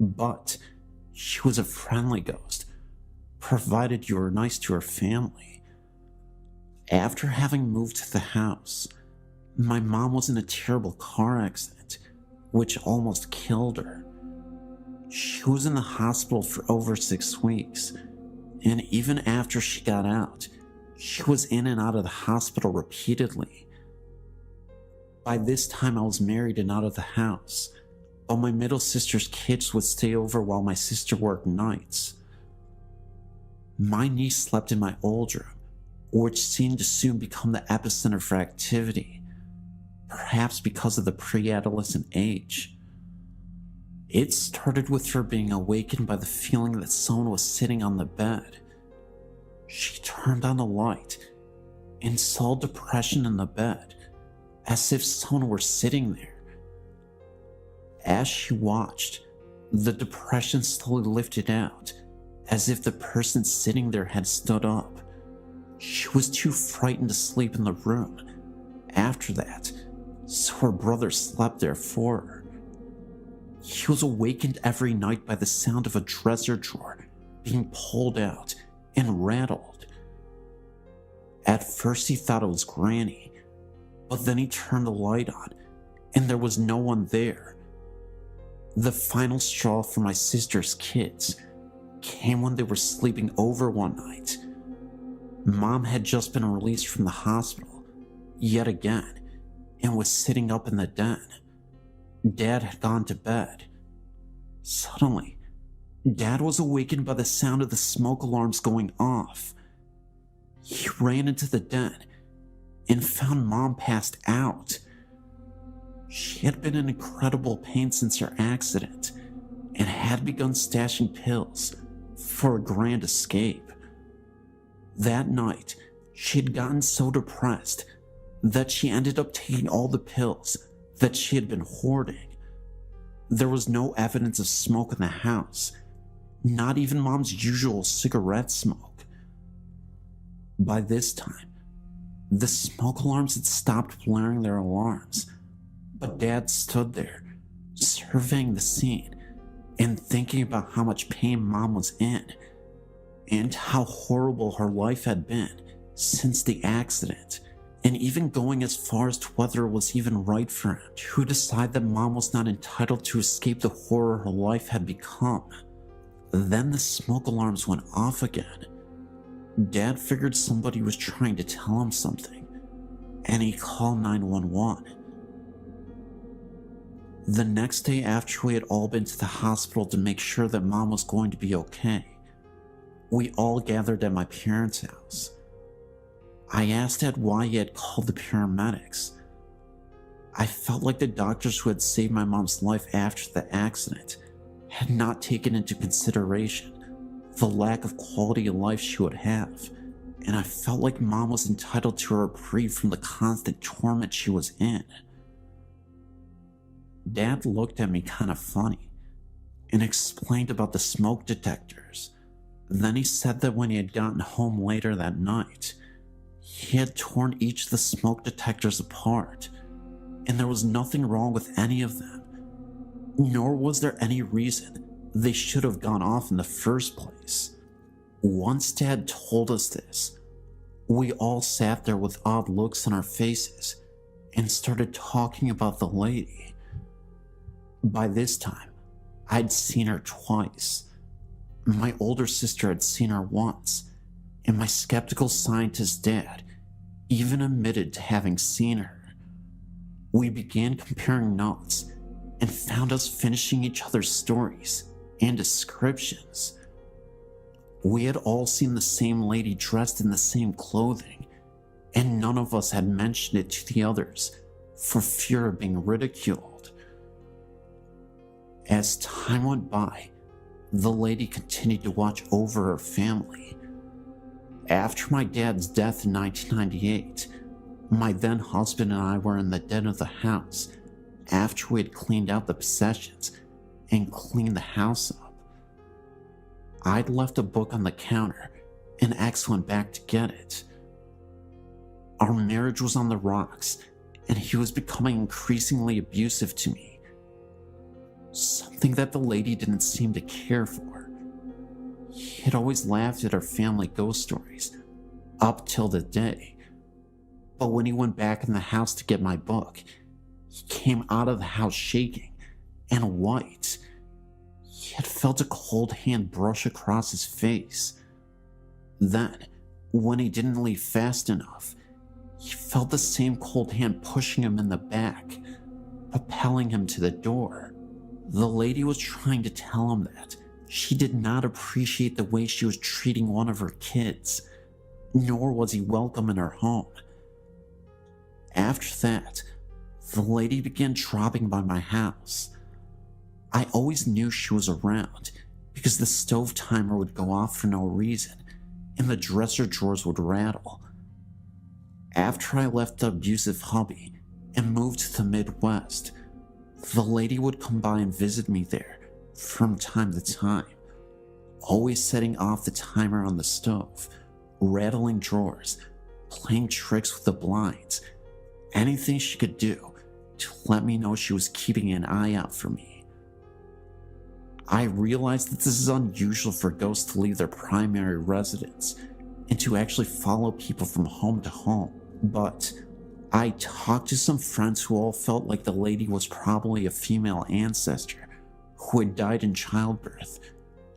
but she was a friendly ghost, provided you were nice to her family. After having moved to the house, my mom was in a terrible car accident, which almost killed her. She was in the hospital for over 6 weeks, and even after she got out, she was in and out of the hospital repeatedly. By this time, I was married and out of the house, but my middle sister's kids would stay over while my sister worked nights. My niece slept in my old room, which seemed to soon become the epicenter for activity, perhaps because of the pre-adolescent age. It started with her being awakened by the feeling that someone was sitting on the bed. She turned on the light and saw depression in the bed, as if someone were sitting there. As she watched, the depression slowly lifted out, as if the person sitting there had stood up. She was too frightened to sleep in the room after that, so her brother slept there for her. He was awakened every night by the sound of a dresser drawer being pulled out and rattled. At first he thought it was Granny, but then he turned the light on and there was no one there. The final straw for my sister's kids came when they were sleeping over one night. Mom had just been released from the hospital, yet again, and was sitting up in the den. Dad had gone to bed. Suddenly, Dad was awakened by the sound of the smoke alarms going off. He ran into the den and found Mom passed out. She had been in incredible pain since her accident and had begun stashing pills for a grand escape. That night, she had gotten so depressed that she ended up taking all the pills that she had been hoarding. There was no evidence of smoke in the house, not even Mom's usual cigarette smoke. By this time, the smoke alarms had stopped blaring their alarms, but Dad stood there, surveying the scene and thinking about how much pain Mom was in and how horrible her life had been since the accident, and even going as far as to whether it was even right for him to decide that Mom was not entitled to escape the horror her life had become. Then the smoke alarms went off again. Dad figured somebody was trying to tell him something, and he called 911. The next day, after we had all been to the hospital to make sure that Mom was going to be okay, we all gathered at my parents' house. I asked Dad why he had called the paramedics. I felt like the doctors who had saved my mom's life after the accident had not taken into consideration the lack of quality of life she would have, and I felt like Mom was entitled to a reprieve from the constant torment she was in. Dad looked at me kind of funny and explained about the smoke detectors. Then he said that when he had gotten home later that night, he had torn each of the smoke detectors apart, and there was nothing wrong with any of them, nor was there any reason they should have gone off in the first place. Once Dad told us this, we all sat there with odd looks on our faces and started talking about the lady. By this time, I'd seen her twice. My older sister had seen her once, and my skeptical scientist dad even admitted to having seen her. We began comparing notes and found us finishing each other's stories and descriptions. We had all seen the same lady dressed in the same clothing, and none of us had mentioned it to the others for fear of being ridiculed. As time went by, the lady continued to watch over her family. After my dad's death in 1998, my then husband and I were in the den of the house after we had cleaned out the possessions and cleaned the house up. I'd left a book on the counter An ex went back to get it. Our marriage was on the rocks, and he was becoming increasingly abusive to me. Something that the lady didn't seem to care for. He had always laughed at our family ghost stories, up till the day. But when he went back in the house to get my book, he came out of the house shaking and white. He had felt a cold hand brush across his face. Then, when he didn't leave fast enough, he felt the same cold hand pushing him in the back, propelling him to the door. The lady was trying to tell him that she did not appreciate the way she was treating one of her kids, nor was he welcome in her home. After that, the lady began dropping by my house. I always knew she was around because the stove timer would go off for no reason and the dresser drawers would rattle. After I left the abusive hubby and moved to the Midwest, the lady would come by and visit me there from time to time, always setting off the timer on the stove, rattling drawers, playing tricks with the blinds, anything she could do to let me know she was keeping an eye out for me. I realized that this is unusual for ghosts to leave their primary residence and to actually follow people from home to home, but I talked to some friends who all felt like the lady was probably a female ancestor who had died in childbirth,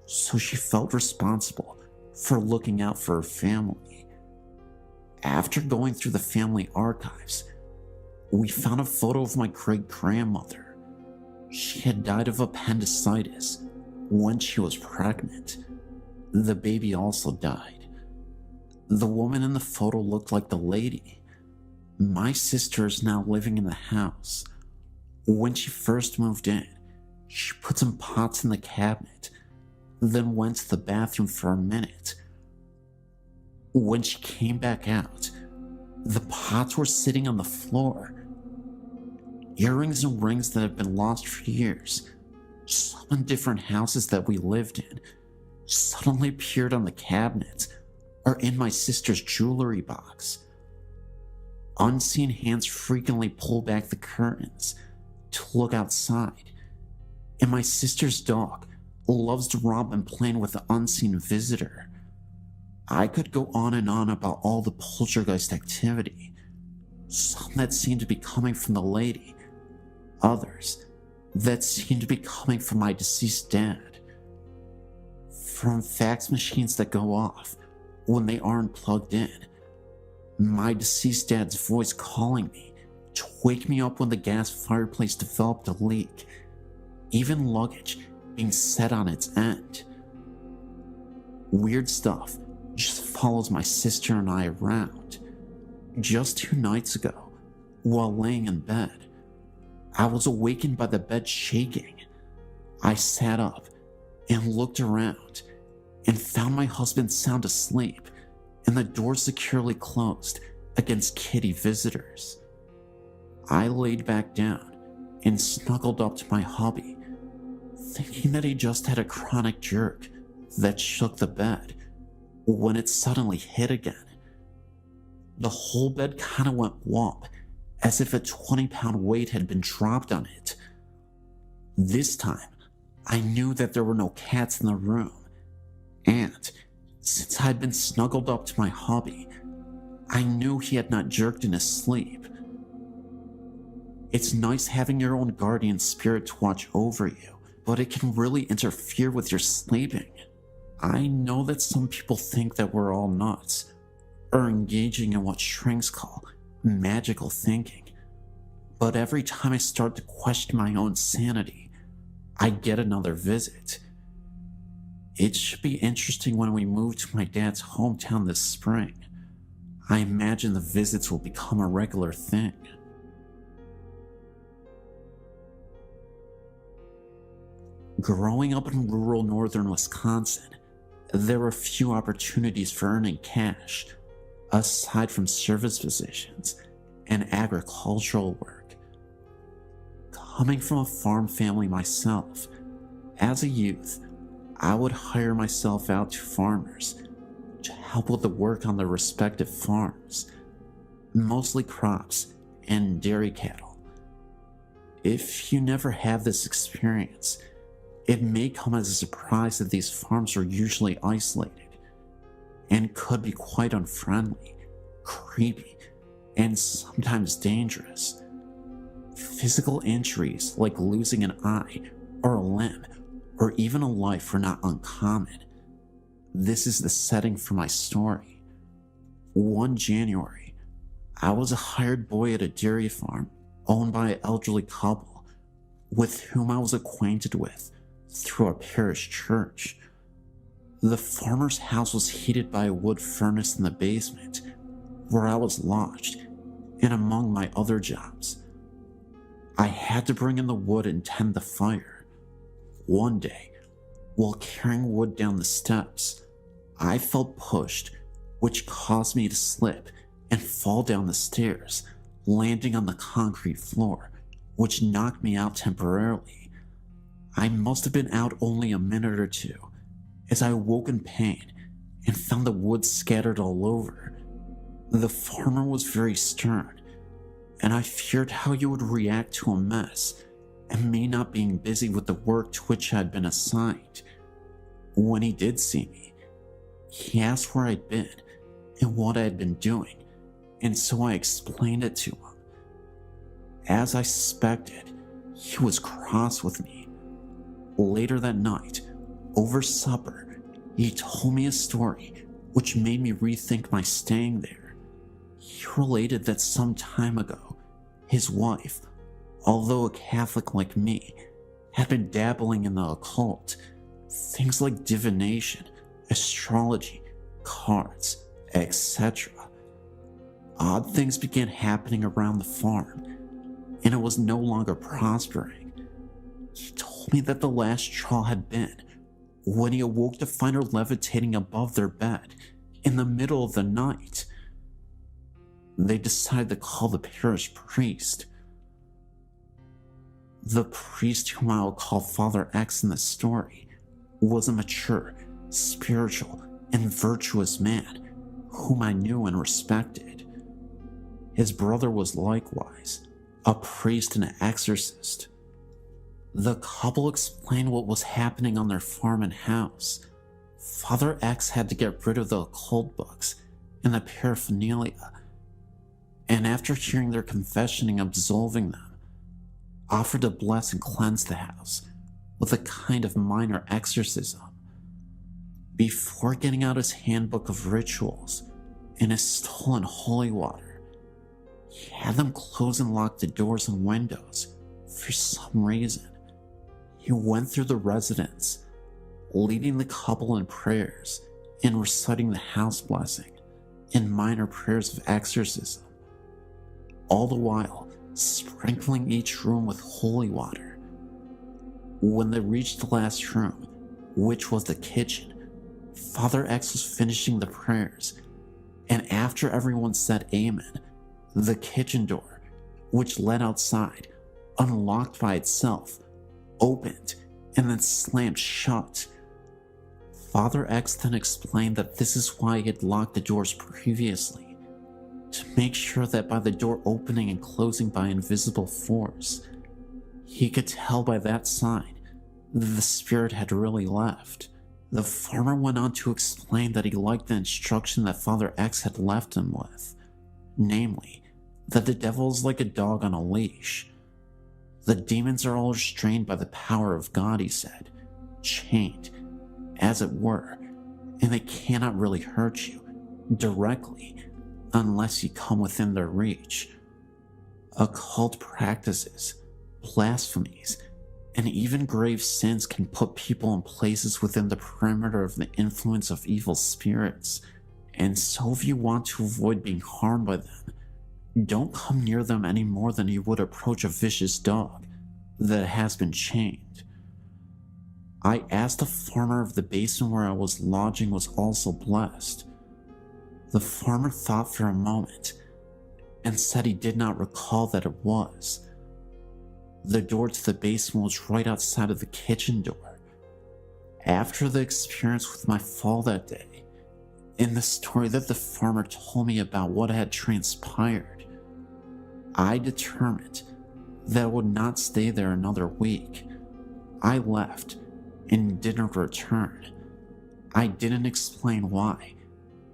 so she felt responsible for looking out for her family. After going through the family archives, we found a photo of my great-grandmother. She had died of appendicitis when she was pregnant. The baby also died. The woman in the photo looked like the lady. My sister is now living in the house. When she first moved in, she put some pots in the cabinet, then went to the bathroom for a minute. When she came back out, the pots were sitting on the floor. Earrings and rings that had been lost for years, some in different houses that we lived in, suddenly appeared on the cabinet or in my sister's jewelry box. Unseen hands frequently pull back the curtains to look outside, and my sister's dog loves to romp and play with the unseen visitor. I could go on and on about all the poltergeist activity, some that seemed to be coming from the lady, others that seemed to be coming from my deceased dad. From fax machines that go off when they aren't plugged in, my deceased dad's voice calling me to wake me up when the gas fireplace developed a leak, even luggage being set on its end. Weird stuff just follows my sister and I around. Just 2 nights ago, while laying in bed, I was awakened by the bed shaking. I sat up and looked around and found my husband sound asleep and the door securely closed against kitty visitors. I laid back down and snuggled up to my hubby, thinking that he just had a chronic jerk that shook the bed when it suddenly hit again. The whole bed kind of went whomp, as if a 20-pound weight had been dropped on it. This time, I knew that there were no cats in the room, and since I'd been snuggled up to my hubby, I knew he had not jerked in his sleep. It's nice having your own guardian spirit to watch over you, but it can really interfere with your sleeping. I know that some people think that we're all nuts, or engaging in what shrinks call magical thinking, but every time I start to question my own sanity, I get another visit. It should be interesting when we move to my dad's hometown this spring. I imagine the visits will become a regular thing. Growing up in rural northern Wisconsin, there were few opportunities for earning cash, aside from service positions and agricultural work. Coming from a farm family myself, as a youth, I would hire myself out to farmers to help with the work on their respective farms, mostly crops and dairy cattle. If you never have this experience, it may come as a surprise that these farms are usually isolated and could be quite unfriendly, creepy, and sometimes dangerous. Physical injuries like losing an eye or a limb or even a life are not uncommon. This is the setting for my story. One January, I was a hired boy at a dairy farm owned by an elderly couple with whom I was acquainted with through a parish church. The farmer's house was heated by a wood furnace in the basement where I was lodged, and among my other jobs, I had to bring in the wood and tend the fire. One day, while carrying wood down the steps, I felt pushed, which caused me to slip and fall down the stairs, landing on the concrete floor, which knocked me out temporarily. I must have been out only a minute or two, as I awoke in pain and found the wood scattered all over. The farmer was very stern, and I feared how he would react to a mess and me not being busy with the work to which I had been assigned. When he did see me, he asked where I'd been and what I had been doing, and so I explained it to him. As I suspected, he was cross with me. Later that night, over supper, he told me a story which made me rethink my staying there. He related that some time ago, his wife, although a Catholic like me, had been dabbling in the occult, things like divination, astrology, cards, etc. Odd things began happening around the farm, and it was no longer prospering. He told me that the last straw had been when he awoke to find her levitating above their bed in the middle of the night. They decided to call the parish priest. The priest, whom I will call Father X in the story, was a mature, spiritual, and virtuous man whom I knew and respected. His brother was likewise a priest and an exorcist. The couple explained what was happening on their farm and house. Father X had to get rid of the occult books and the paraphernalia, and after hearing their confession and absolving them, offered to bless and cleanse the house with a kind of minor exorcism. Before getting out his handbook of rituals and his stolen holy water, he had them close and lock the doors and windows for some reason. He went through the residence, leading the couple in prayers and reciting the house blessing and minor prayers of exorcism, all the while sprinkling each room with holy water. When they reached the last room, which was the kitchen, Father X was finishing the prayers, and after everyone said amen, the kitchen door, which led outside, unlocked by itself, opened and then slammed shut. Father X then explained that this is why he had locked the doors previously, to make sure that by the door opening and closing by invisible force, he could tell by that sign that the spirit had really left. The farmer went on to explain that he liked the instruction that Father X had left him with, namely, that the devil is like a dog on a leash. The demons are all restrained by the power of God, he said, chained, as it were, and they cannot really hurt you directly unless you come within their reach. Occult practices, blasphemies, and even grave sins can put people in places within the perimeter of the influence of evil spirits, and so if you want to avoid being harmed by them, don't come near them any more than you would approach a vicious dog that has been chained. I asked the farmer if the basement where I was lodging was also blessed. The farmer thought for a moment and said he did not recall that it was. The door to the basement was right outside of the kitchen door. After the experience with my fall that day, In the story that the farmer told me about what had transpired, I determined that I would not stay there another week. I left and didn't return. I didn't explain why,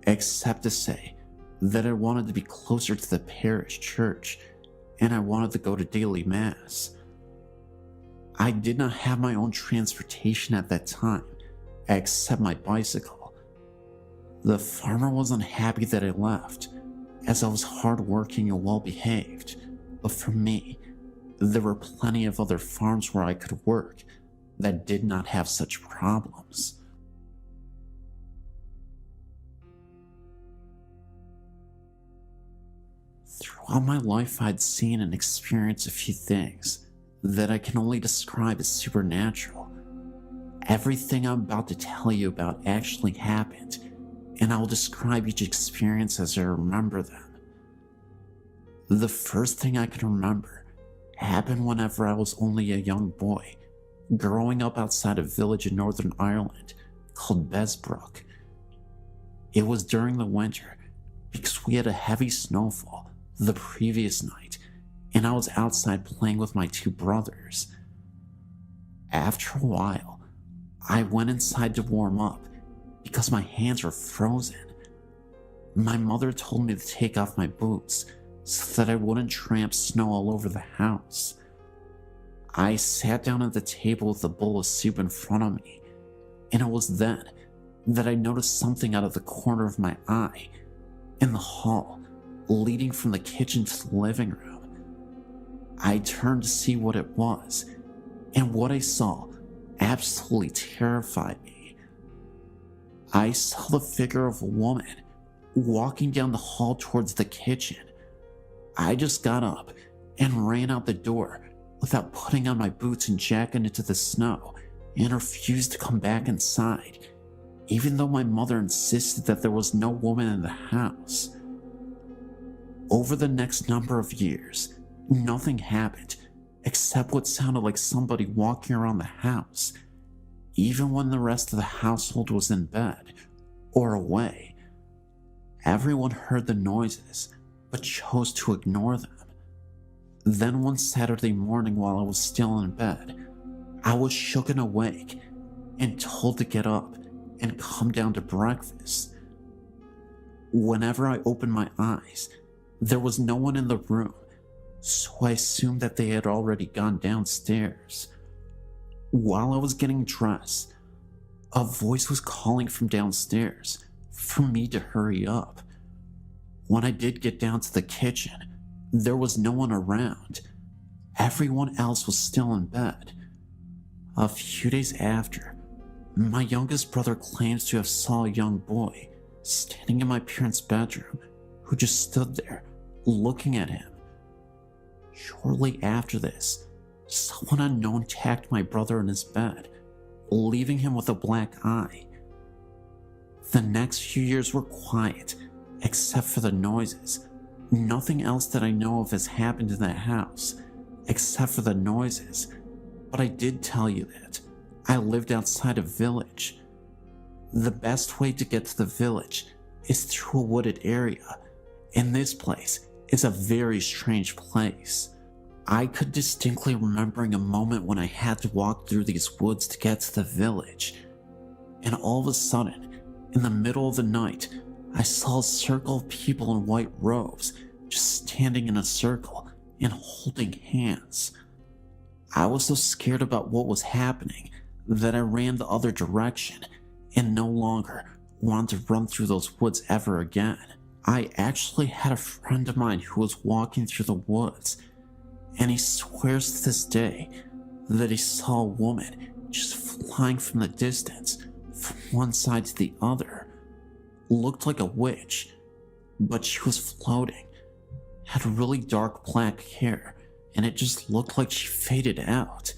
except to say that I wanted to be closer to the parish church and I wanted to go to daily mass. I did not have my own transportation at that time, except my bicycle. The farmer was unhappy that I left, as I was hardworking and well behaved, but for me, there were plenty of other farms where I could work that did not have such problems. Throughout my life, I'd seen and experienced a few things that I can only describe as supernatural. Everything I'm about to tell you about actually happened, and I will describe each experience as I remember them. The first thing I can remember happened whenever I was only a young boy, growing up outside a village in Northern Ireland called Besbrook. It was during the winter because we had a heavy snowfall the previous night, and I was outside playing with my two brothers. After a while, I went inside to warm up because my hands were frozen. My mother told me to take off my boots so that I wouldn't tramp snow all over the house. I sat down at the table with a bowl of soup in front of me, and it was then that I noticed something out of the corner of my eye in the hall leading from the kitchen to the living room. I turned to see what it was, and what I saw absolutely terrified me. I saw the figure of a woman walking down the hall towards the kitchen. I just got up and ran out the door without putting on my boots and jacket into the snow, and refused to come back inside, even though my mother insisted that there was no woman in the house. Over the next number of years, nothing happened except what sounded like somebody walking around the house, even when the rest of the household was in bed or away. Everyone heard the noises, but chose to ignore them. Then one Saturday morning while I was still in bed, I was shook and awake and told to get up and come down to breakfast. Whenever I opened my eyes, there was no one in the room, so I assumed that they had already gone downstairs. While I was getting dressed, a voice was calling from downstairs for me to hurry up. When I did get down to the kitchen, there was no one around. Everyone else was still in bed. A few days after, my youngest brother claims to have saw a young boy standing in my parents' bedroom who just stood there looking at him. Shortly after this, someone unknown attacked my brother in his bed, leaving him with a black eye. The next few years were quiet, except for the noises. Nothing else that I know of has happened in that house, except for the noises. But I did tell you that I lived outside a village. The best way to get to the village is through a wooded area, and this place is a very strange place. I could distinctly remembering a moment when I had to walk through these woods to get to the village, and all of a sudden, in the middle of the night, I saw a circle of people in white robes just standing in a circle and holding hands. I was so scared about what was happening that I ran the other direction and no longer wanted to run through those woods ever again. I actually had a friend of mine who was walking through the woods, and he swears to this day that he saw a woman just flying from the distance from one side to the other. Looked like a witch, but she was floating, had really dark black hair, and it just looked like she faded out.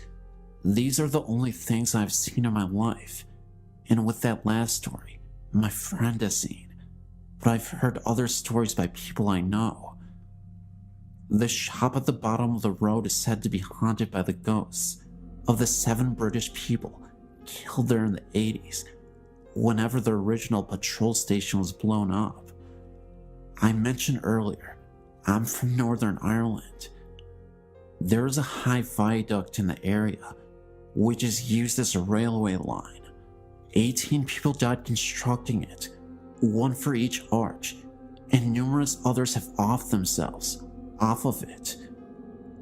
These are the only things I've seen in my life, and with that last story, my friend has seen, but I've heard other stories by people I know. The shop at the bottom of the road is said to be haunted by the ghosts of the 7 British people killed there in the 80s, whenever the original patrol station was blown up. I mentioned earlier, I'm from Northern Ireland. There is a Hive viaduct in the area, which is used as a railway line. 18 people died constructing it, one for each arch, and numerous others have offed themselves off of it.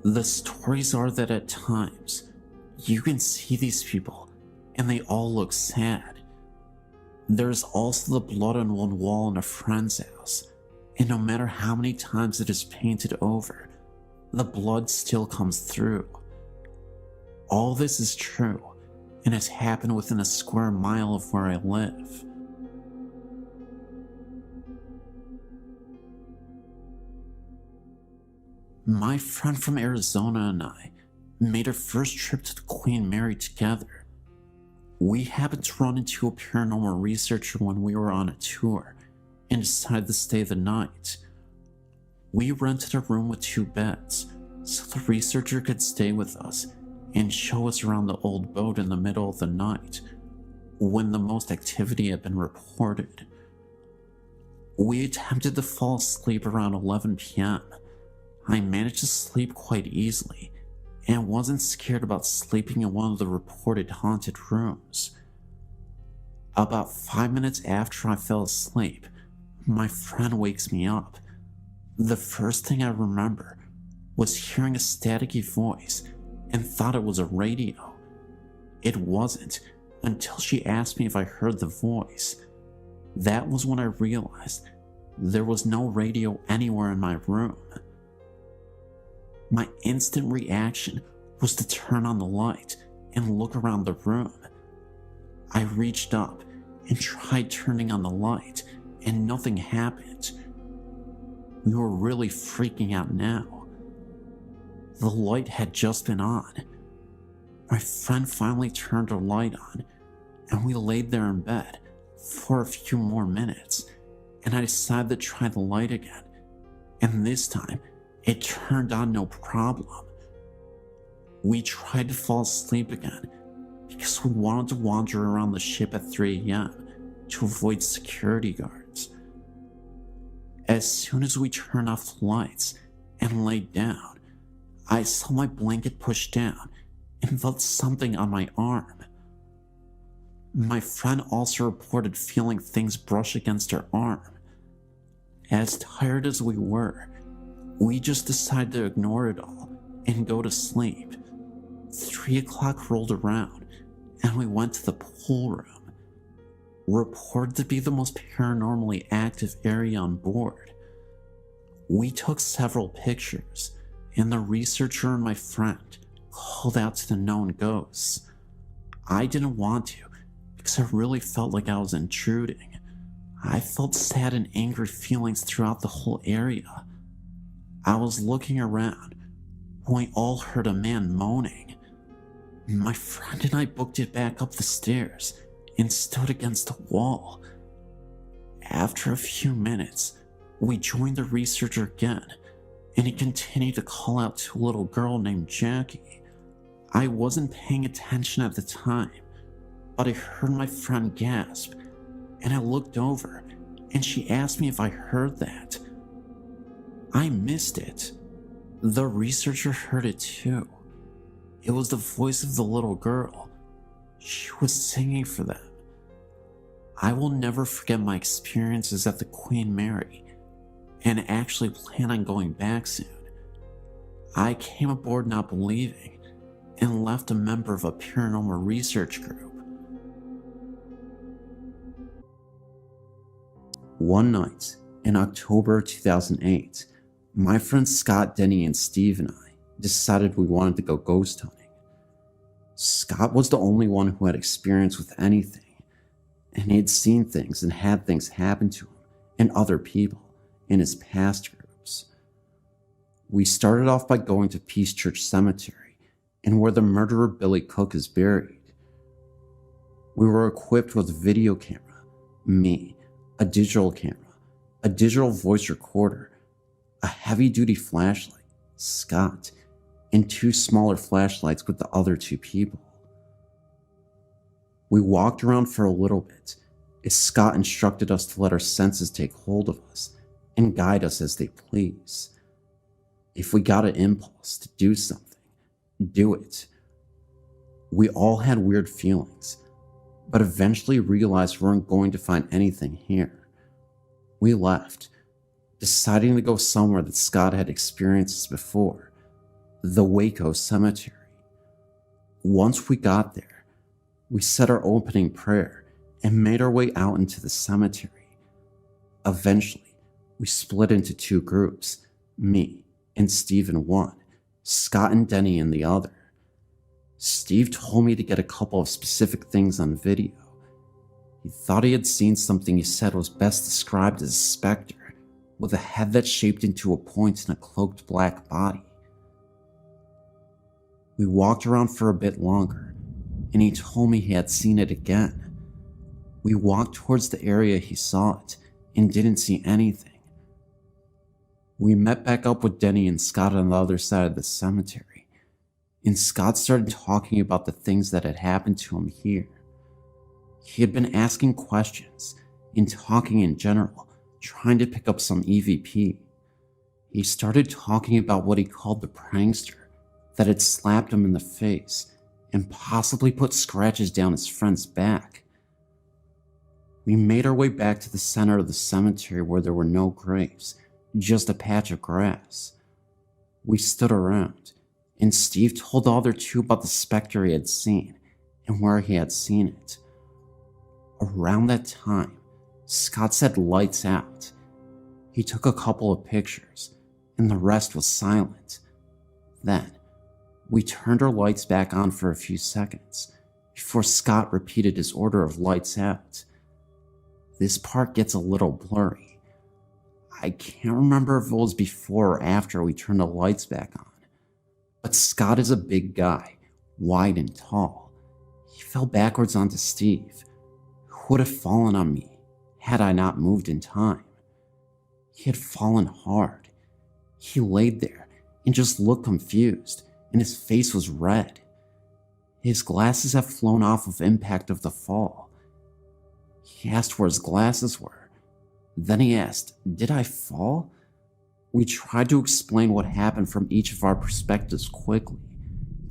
The stories are that at times, you can see these people, and they all look sad. There's also the blood on one wall in a friend's house, and no matter how many times it is painted over, the blood still comes through. All this is true, and has happened within a square mile of where I live. My friend from Arizona and I made our first trip to the Queen Mary together. We happened to run into a paranormal researcher when we were on a tour and decided to stay the night. We rented a room with 2 beds so the researcher could stay with us and show us around the old boat in the middle of the night when the most activity had been reported. We attempted to fall asleep around 11 p.m. I managed to sleep quite easily and wasn't scared about sleeping in one of the reported haunted rooms. About 5 minutes after I fell asleep, my friend wakes me up. The first thing I remember was hearing a staticky voice and thought it was a radio. It wasn't until she asked me if I heard the voice. That was when I realized there was no radio anywhere in my room. My instant reaction was to turn on the light and look around the room. I reached up and tried turning on the light, and nothing happened. We were really freaking out now. The light had just been on. My friend finally turned her light on, and we laid there in bed for a few more minutes, and I decided to try the light again, and this time it turned on no problem. We tried to fall asleep again because we wanted to wander around the ship at 3 a.m. to avoid security guards. As soon as we turned off the lights and laid down, I saw my blanket pushed down and felt something on my arm. My friend also reported feeling things brush against her arm. As tired as we were, we just decided to ignore it all and go to sleep. 3 o'clock rolled around and we went to the pool room, reported to be the most paranormally active area on board. We took several pictures, and the researcher and my friend called out to the known ghosts. I didn't want to because I really felt like I was intruding. I felt sad and angry feelings throughout the whole area. I was looking around when we all heard a man moaning. My friend and I booked it back up the stairs and stood against the wall. After a few minutes, we joined the researcher again, and he continued to call out to a little girl named Jackie. I wasn't paying attention at the time, but I heard my friend gasp, and I looked over, and she asked me if I heard that. I missed it. The researcher heard it too. It was the voice of the little girl. She was singing for them. I will never forget my experiences at the Queen Mary, and actually plan on going back soon. I came aboard not believing, and left a member of a paranormal research group. One night, in October 2008, my friends Scott, Denny, and Steve and I decided we wanted to go ghost hunting. Scott was the only one who had experience with anything, and he had seen things and had things happen to him and other people in his past groups. We started off by going to Peace Church Cemetery and where the murderer Billy Cook is buried. We were equipped with a video camera, me, a digital camera, a digital voice recorder, a heavy-duty flashlight, Scott, and 2 smaller flashlights with the other 2 people. We walked around for a little bit as Scott instructed us to let our senses take hold of us and guide us as they please. If we got an impulse to do something, do it. We all had weird feelings, but eventually realized we weren't going to find anything here. We left, deciding to go somewhere that Scott had experienced before, the Waco Cemetery. Once we got there, we said our opening prayer and made our way out into the cemetery. Eventually, we split into two groups, me and Steve in one, Scott and Denny in the other. Steve told me to get a couple of specific things on video. He thought he had seen something he said was best described as a specter, with a head that shaped into a point and a cloaked black body. We walked around for a bit longer, and he told me he had seen it again. We walked towards the area he saw it, and didn't see anything. We met back up with Denny and Scott on the other side of the cemetery, and Scott started talking about the things that had happened to him here. He had been asking questions and talking in general, trying to pick up some EVP. He started talking about what he called the prankster that had slapped him in the face and possibly put scratches down his friend's back. We made our way back to the center of the cemetery where there were no graves, just a patch of grass. We stood around, and Steve told the other two about the specter he had seen and where he had seen it. Around that time, Scott said lights out. He took a couple of pictures, and the rest was silent. Then, we turned our lights back on for a few seconds before Scott repeated his order of lights out. This part gets a little blurry. I can't remember if it was before or after we turned the lights back on, but Scott is a big guy, wide and tall. He fell backwards onto Steve, who would have fallen on me had I not moved in time. He had fallen hard. He laid there and just looked confused, and his face was red. His glasses had flown off of impact of the fall. He asked where his glasses were. Then he asked, "Did I fall?" We tried to explain what happened from each of our perspectives quickly,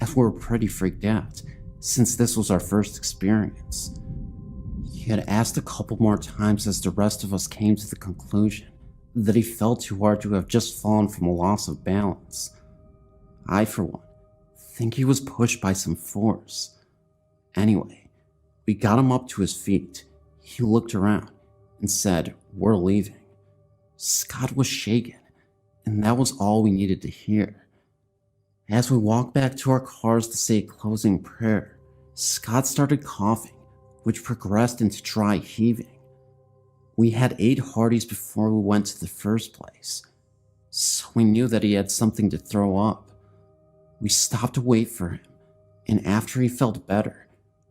as we were pretty freaked out, since this was our first experience. He had asked a couple more times as the rest of us came to the conclusion that he fell too hard to have just fallen from a loss of balance. I, for one, think he was pushed by some force. Anyway, we got him up to his feet. He looked around and said, "We're leaving." Scott was shaken, and that was all we needed to hear. As we walked back to our cars to say a closing prayer, Scott started coughing, which progressed into dry heaving. We had 8 Hardees before we went to the first place, so we knew that he had something to throw up. We stopped to wait for him, and after he felt better,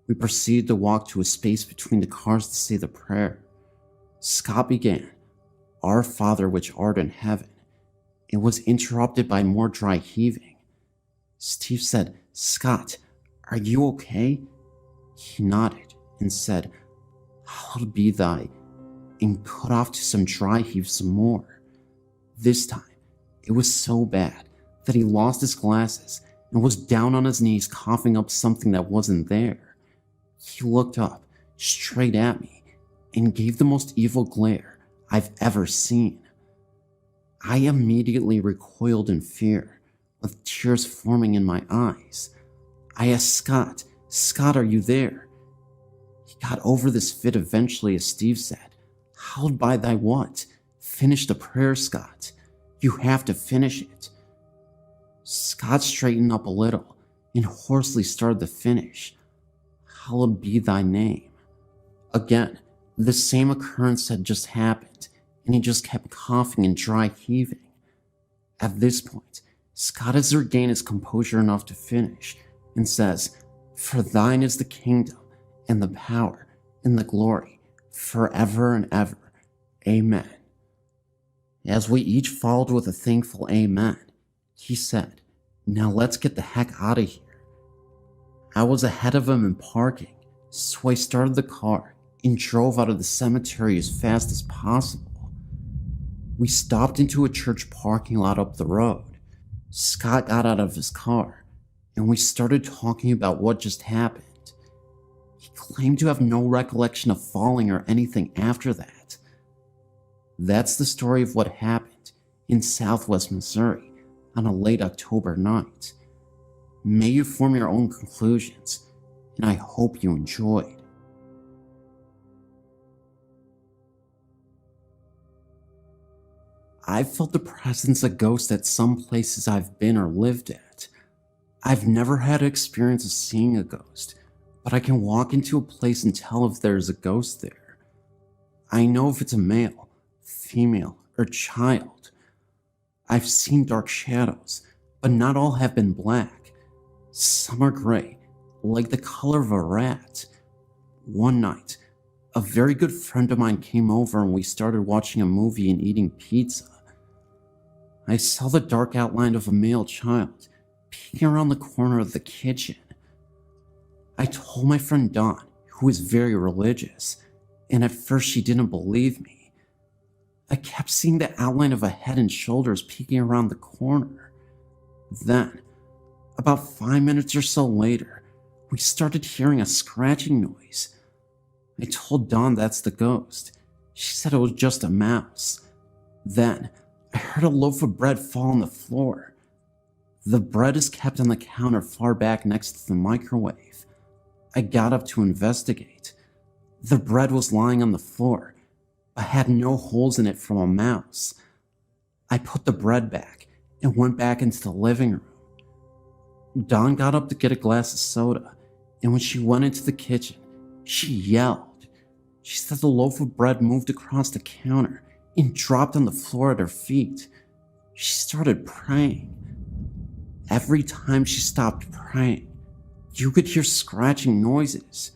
we proceeded to walk to a space between the cars to say the prayer. Scott began, "Our Father which art in heaven." It was interrupted by more dry heaving. Steve said, "Scott, are you okay?" He nodded and said, "Hallowed be thy," and cut off to some dry heave some more. This time, it was so bad that he lost his glasses and was down on his knees coughing up something that wasn't there. He looked up, straight at me, and gave the most evil glare I've ever seen. I immediately recoiled in fear, with tears forming in my eyes. I asked Scott, "Scott, are you there?" He got over this fit eventually as Steve said, "Hallowed by thy what? Finish the prayer, Scott. You have to finish it." Scott straightened up a little and hoarsely started to finish, "Hallowed be thy name." Again, the same occurrence had just happened, and he just kept coughing and dry heaving. At this point, Scott has regained his composure enough to finish, and says, "For thine is the kingdom, and the power, and the glory, forever and ever. Amen." As we each followed with a thankful amen, he said, "Now let's get the heck out of here." I was ahead of him in parking, so I started the car and drove out of the cemetery as fast as possible. We stopped into a church parking lot up the road. Scott got out of his car, and we started talking about what just happened. He claimed to have no recollection of falling or anything after that. That's the story of what happened in Southwest Missouri on a late October night. May you form your own conclusions, and I hope you enjoyed. I've felt the presence of ghosts at some places I've been or lived at. I've never had an experience of seeing a ghost, but I can walk into a place and tell if there's a ghost there. I know if it's a male, female, or child. I've seen dark shadows, but not all have been black. Some are gray, like the color of a rat. One night, a very good friend of mine came over and we started watching a movie and eating pizza. I saw the dark outline of a male child peeking around the corner of the kitchen. I told my friend Dawn, who is very religious, and at first she didn't believe me. I kept seeing the outline of a head and shoulders peeking around the corner. Then, about 5 minutes or so later, we started hearing a scratching noise. I told Dawn that's the ghost. She said it was just a mouse. Then, I heard a loaf of bread fall on the floor. The bread is kept on the counter far back next to the microwave. I got up to investigate. The bread was lying on the floor, but had no holes in it from a mouse. I put the bread back and went back into the living room. Dawn got up to get a glass of soda, and when she went into the kitchen, she yelled. She said the loaf of bread moved across the counter and dropped on the floor at her feet. She started praying. Every time she stopped praying, you could hear scratching noises.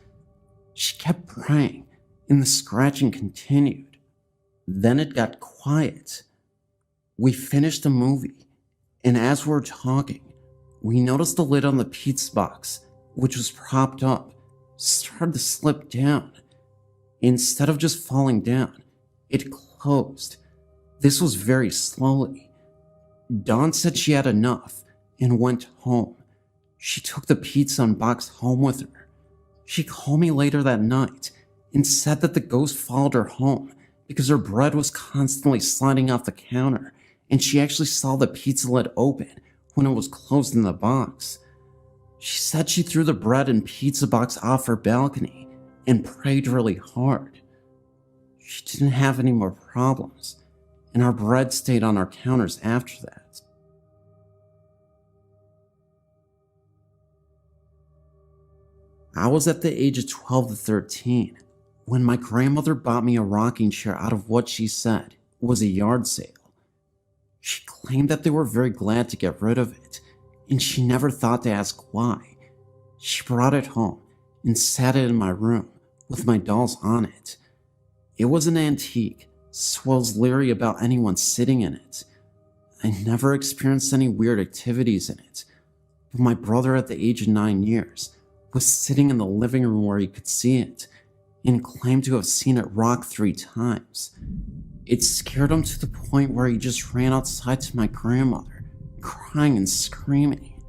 She kept praying, and the scratching continued. Then it got quiet. We finished the movie, and as we were talking, we noticed the lid on the pizza box, which was propped up, started to slip down. Instead of just falling down, it closed. This was very slowly. Dawn said she had enough and went home. She took the pizza and box home with her. She called me later that night and said that the ghost followed her home because her bread was constantly sliding off the counter, and she actually saw the pizza lid open when it was closed in the box. She said she threw the bread and pizza box off her balcony and prayed really hard. She didn't have any more problems, and our bread stayed on our counters after that. I was at the age of 12 to 13 when my grandmother bought me a rocking chair out of what she said was a yard sale. She claimed that they were very glad to get rid of it, and she never thought to ask why. She brought it home and sat it in my room with my dolls on it. It was an antique, so I was leery about anyone sitting in it. I never experienced any weird activities in it, but my brother at the age of 9 years was sitting in the living room where he could see it and claimed to have seen it rock 3 times. It scared him to the point where he just ran outside to my grandmother, crying and screaming.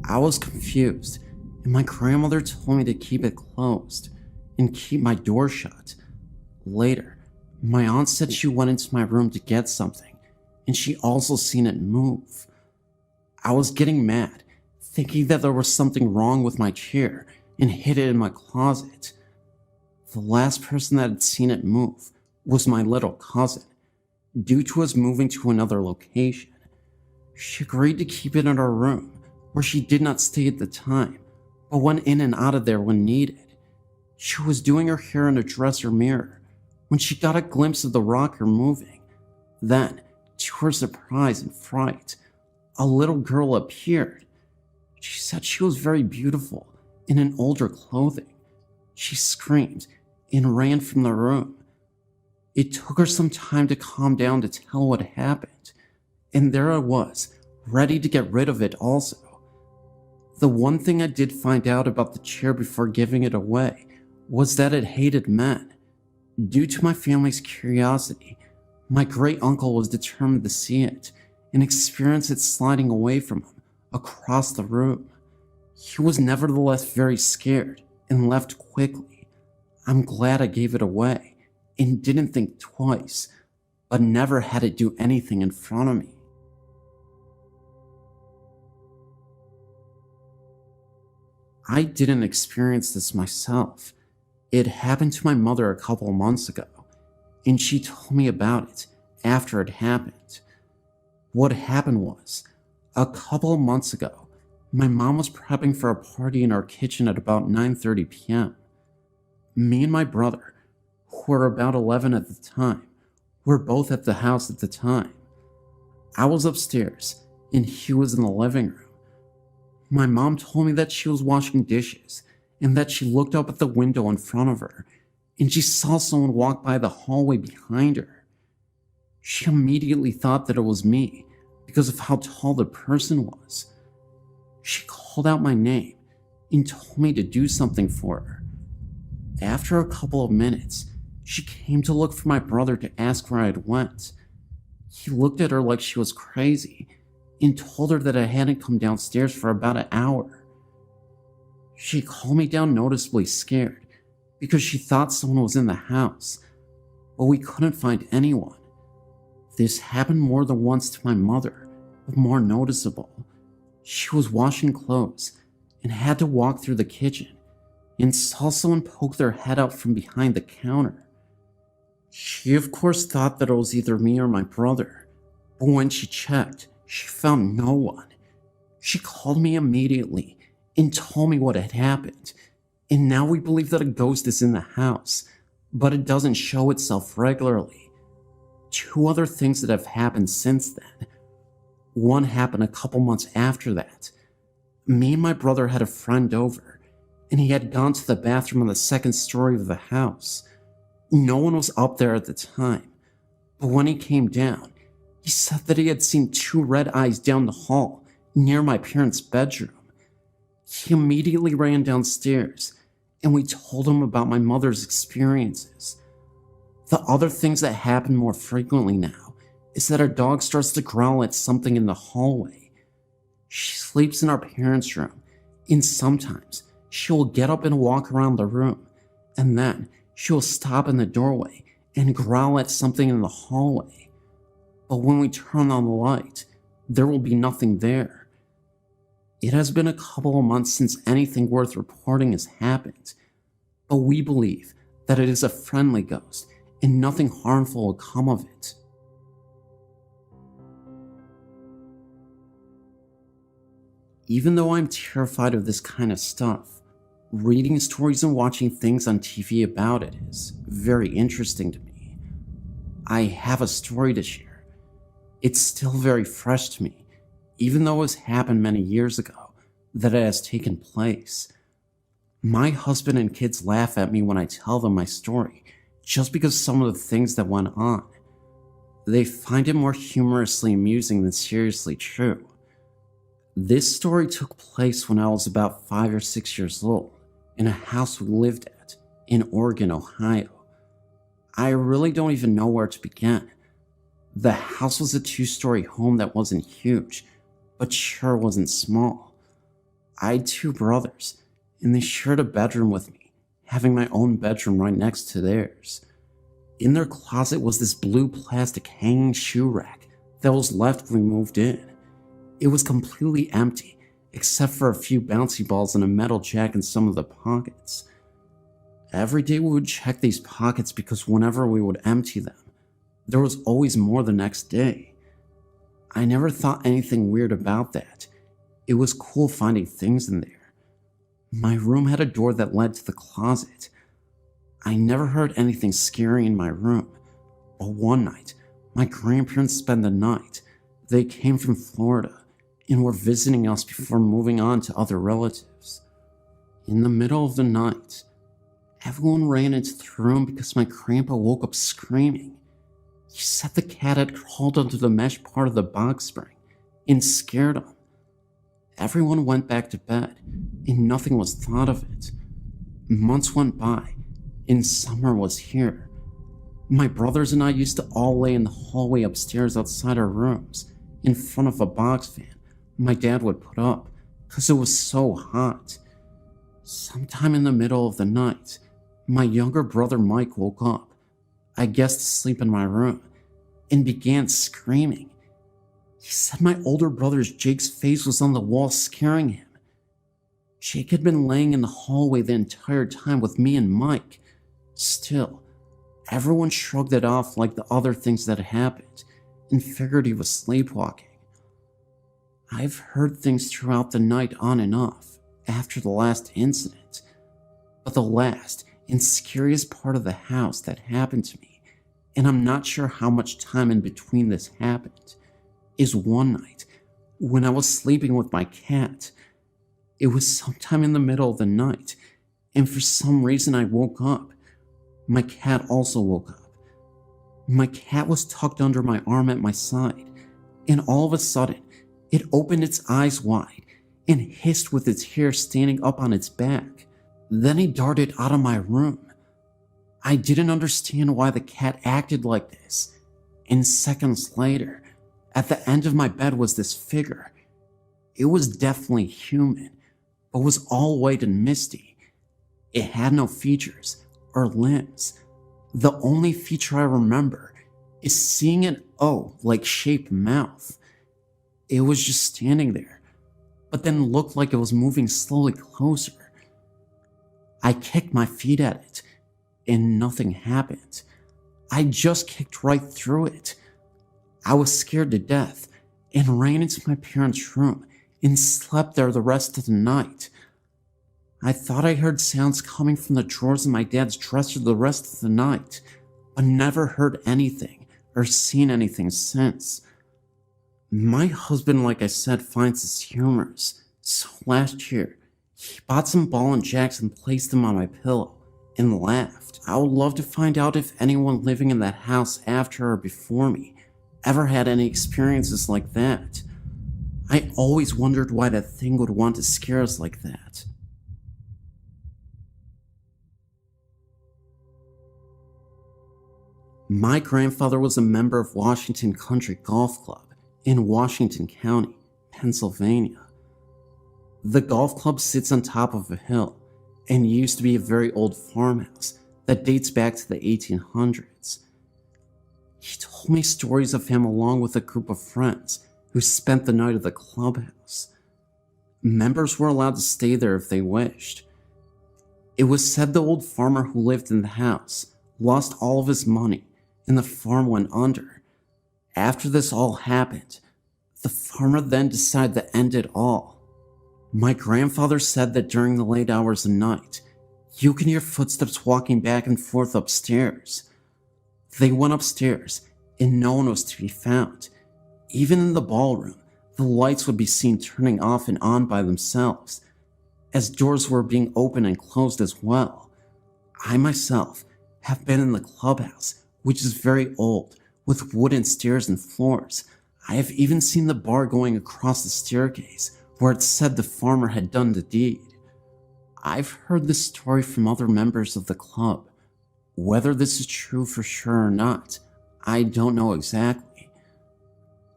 I was confused, and my grandmother told me to keep it closed and keep my door shut. Later, my aunt said she went into my room to get something, and she also seen it move. I was getting mad, thinking that there was something wrong with my chair, and hid it in my closet. The last person that had seen it move was my little cousin, due to us moving to another location. She agreed to keep it in her room, where she did not stay at the time, but went in and out of there when needed. She was doing her hair in a dresser mirror when she got a glimpse of the rocker moving. Then, to her surprise and fright, a little girl appeared. She said she was very beautiful in an older clothing. She screamed and ran from the room. It took her some time to calm down to tell what happened, and there I was, ready to get rid of it also. The one thing I did find out about the chair before giving it away was that it hated men. Due to my family's curiosity, my great uncle was determined to see it and experience it sliding away from him across the room. He was nevertheless very scared and left quickly. I'm glad I gave it away and didn't think twice, but never had it do anything in front of me. I didn't experience this myself. It happened to my mother a couple of months ago, and she told me about it after it happened. What happened was, a couple of months ago, my mom was prepping for a party in our kitchen at about 9:30 p.m. Me and my brother, who were about 11 at the time, were both at the house at the time. I was upstairs, and he was in the living room. My mom told me that she was washing dishes and that she looked up at the window in front of her and she saw someone walk by the hallway behind her. She immediately thought that it was me because of how tall the person was. She called out my name and told me to do something for her. After a couple of minutes, she came to look for my brother to ask where I had went. He looked at her like she was crazy and told her that I hadn't come downstairs for about an hour. She calmed me down noticeably scared because she thought someone was in the house, but we couldn't find anyone. This happened more than once to my mother, but more noticeable. She was washing clothes and had to walk through the kitchen and saw someone poke their head out from behind the counter. She of course thought that it was either me or my brother, but when she checked, she found no one. She called me immediately and told me what had happened, and now we believe that a ghost is in the house, but it doesn't show itself regularly. 2 other things that have happened since then. One happened a couple months after that. Me and my brother had a friend over, and he had gone to the bathroom on the 2nd story of the house. No one was up there at the time, but when he came down, he said that he had seen 2 red eyes down the hall near my parents' bedroom. He immediately ran downstairs, and we told him about my mother's experiences. The other things that happen more frequently now is that our dog starts to growl at something in the hallway. She sleeps in our parents' room, and sometimes she will get up and walk around the room, and then she will stop in the doorway and growl at something in the hallway. But when we turn on the light, there will be nothing there. It has been a couple of months since anything worth reporting has happened, but we believe that it is a friendly ghost and nothing harmful will come of it. Even though I'm terrified of this kind of stuff, reading stories and watching things on TV about it is very interesting to me. I have a story to share. It's still very fresh to me, even though it has happened many years ago that it has taken place. My husband and kids laugh at me when I tell them my story, just because some of the things that went on. They find it more humorously amusing than seriously true. This story took place when I was about 5 or 6 years old, in a house we lived at, in Oregon, Ohio. I really don't even know where to begin. The house was a 2-story home that wasn't huge, but sure wasn't small. I had 2 brothers, and they shared a bedroom with me, having my own bedroom right next to theirs. In their closet was this blue plastic hanging shoe rack that was left when we moved in. It was completely empty, except for a few bouncy balls and a metal jack in some of the pockets. Every day we would check these pockets because whenever we would empty them, there was always more the next day. I never thought anything weird about that. It was cool finding things in there. My room had a door that led to the closet. I never heard anything scary in my room, but one night, my grandparents spent the night. They came from Florida and were visiting us before moving on to other relatives. In the middle of the night, everyone ran into the room because my grandpa woke up screaming. He said the cat had crawled under the mesh part of the box spring and scared him. Everyone went back to bed and nothing was thought of it. Months went by, and summer was here. My brothers and I used to all lay in the hallway upstairs outside our rooms, in front of a box fan my dad would put up, because it was so hot. Sometime in the middle of the night, my younger brother Mike woke up, I guess to sleep in my room, and began screaming. He said my older brother's Jake's face was on the wall scaring him. Jake had been laying in the hallway the entire time with me and Mike. Still, everyone shrugged it off like the other things that happened and figured he was sleepwalking. I've heard things throughout the night on and off after the last incident, but the last and scariest part of the house that happened to me, and I'm not sure how much time in between this happened, is one night when I was sleeping with my cat. It was sometime in the middle of the night, and for some reason I woke up. My cat also woke up. My cat was tucked under my arm at my side, and all of a sudden, it opened its eyes wide and hissed with its hair standing up on its back. Then it darted out of my room. I didn't understand why the cat acted like this, and seconds later, at the end of my bed was this figure. It was definitely human, but was all white and misty. It had no features or limbs. The only feature I remember is seeing an O-like shaped mouth. It was just standing there, but then looked like it was moving slowly closer. I kicked my feet at it, and nothing happened. I just kicked right through it. I was scared to death and ran into my parents' room and slept there the rest of the night. I thought I heard sounds coming from the drawers in my dad's dresser the rest of the night, but never heard anything or seen anything since. My husband, like I said, finds this humorous, so last year, he bought some ball and jacks and placed them on my pillow and laughed. I would love to find out if anyone living in that house after or before me ever had any experiences like that. I always wondered why that thing would want to scare us like that. My grandfather was a member of Washington Country Golf Club in Washington County, Pennsylvania. The golf club sits on top of a hill and used to be a very old farmhouse that dates back to the 1800s. He told me stories of him along with a group of friends who spent the night at the clubhouse. Members were allowed to stay there if they wished. It was said the old farmer who lived in the house lost all of his money and the farm went under. After this all happened, the farmer then decided to end it all. My grandfather said that during the late hours of night, you can hear footsteps walking back and forth upstairs. They went upstairs, and no one was to be found. Even in the ballroom, the lights would be seen turning off and on by themselves, as doors were being opened and closed as well. I myself have been in the clubhouse, which is very old, with wooden stairs and floors. I have even seen the bar going across the staircase, where it said the farmer had done the deed. I've heard this story from other members of the club. Whether this is true for sure or not, I don't know exactly.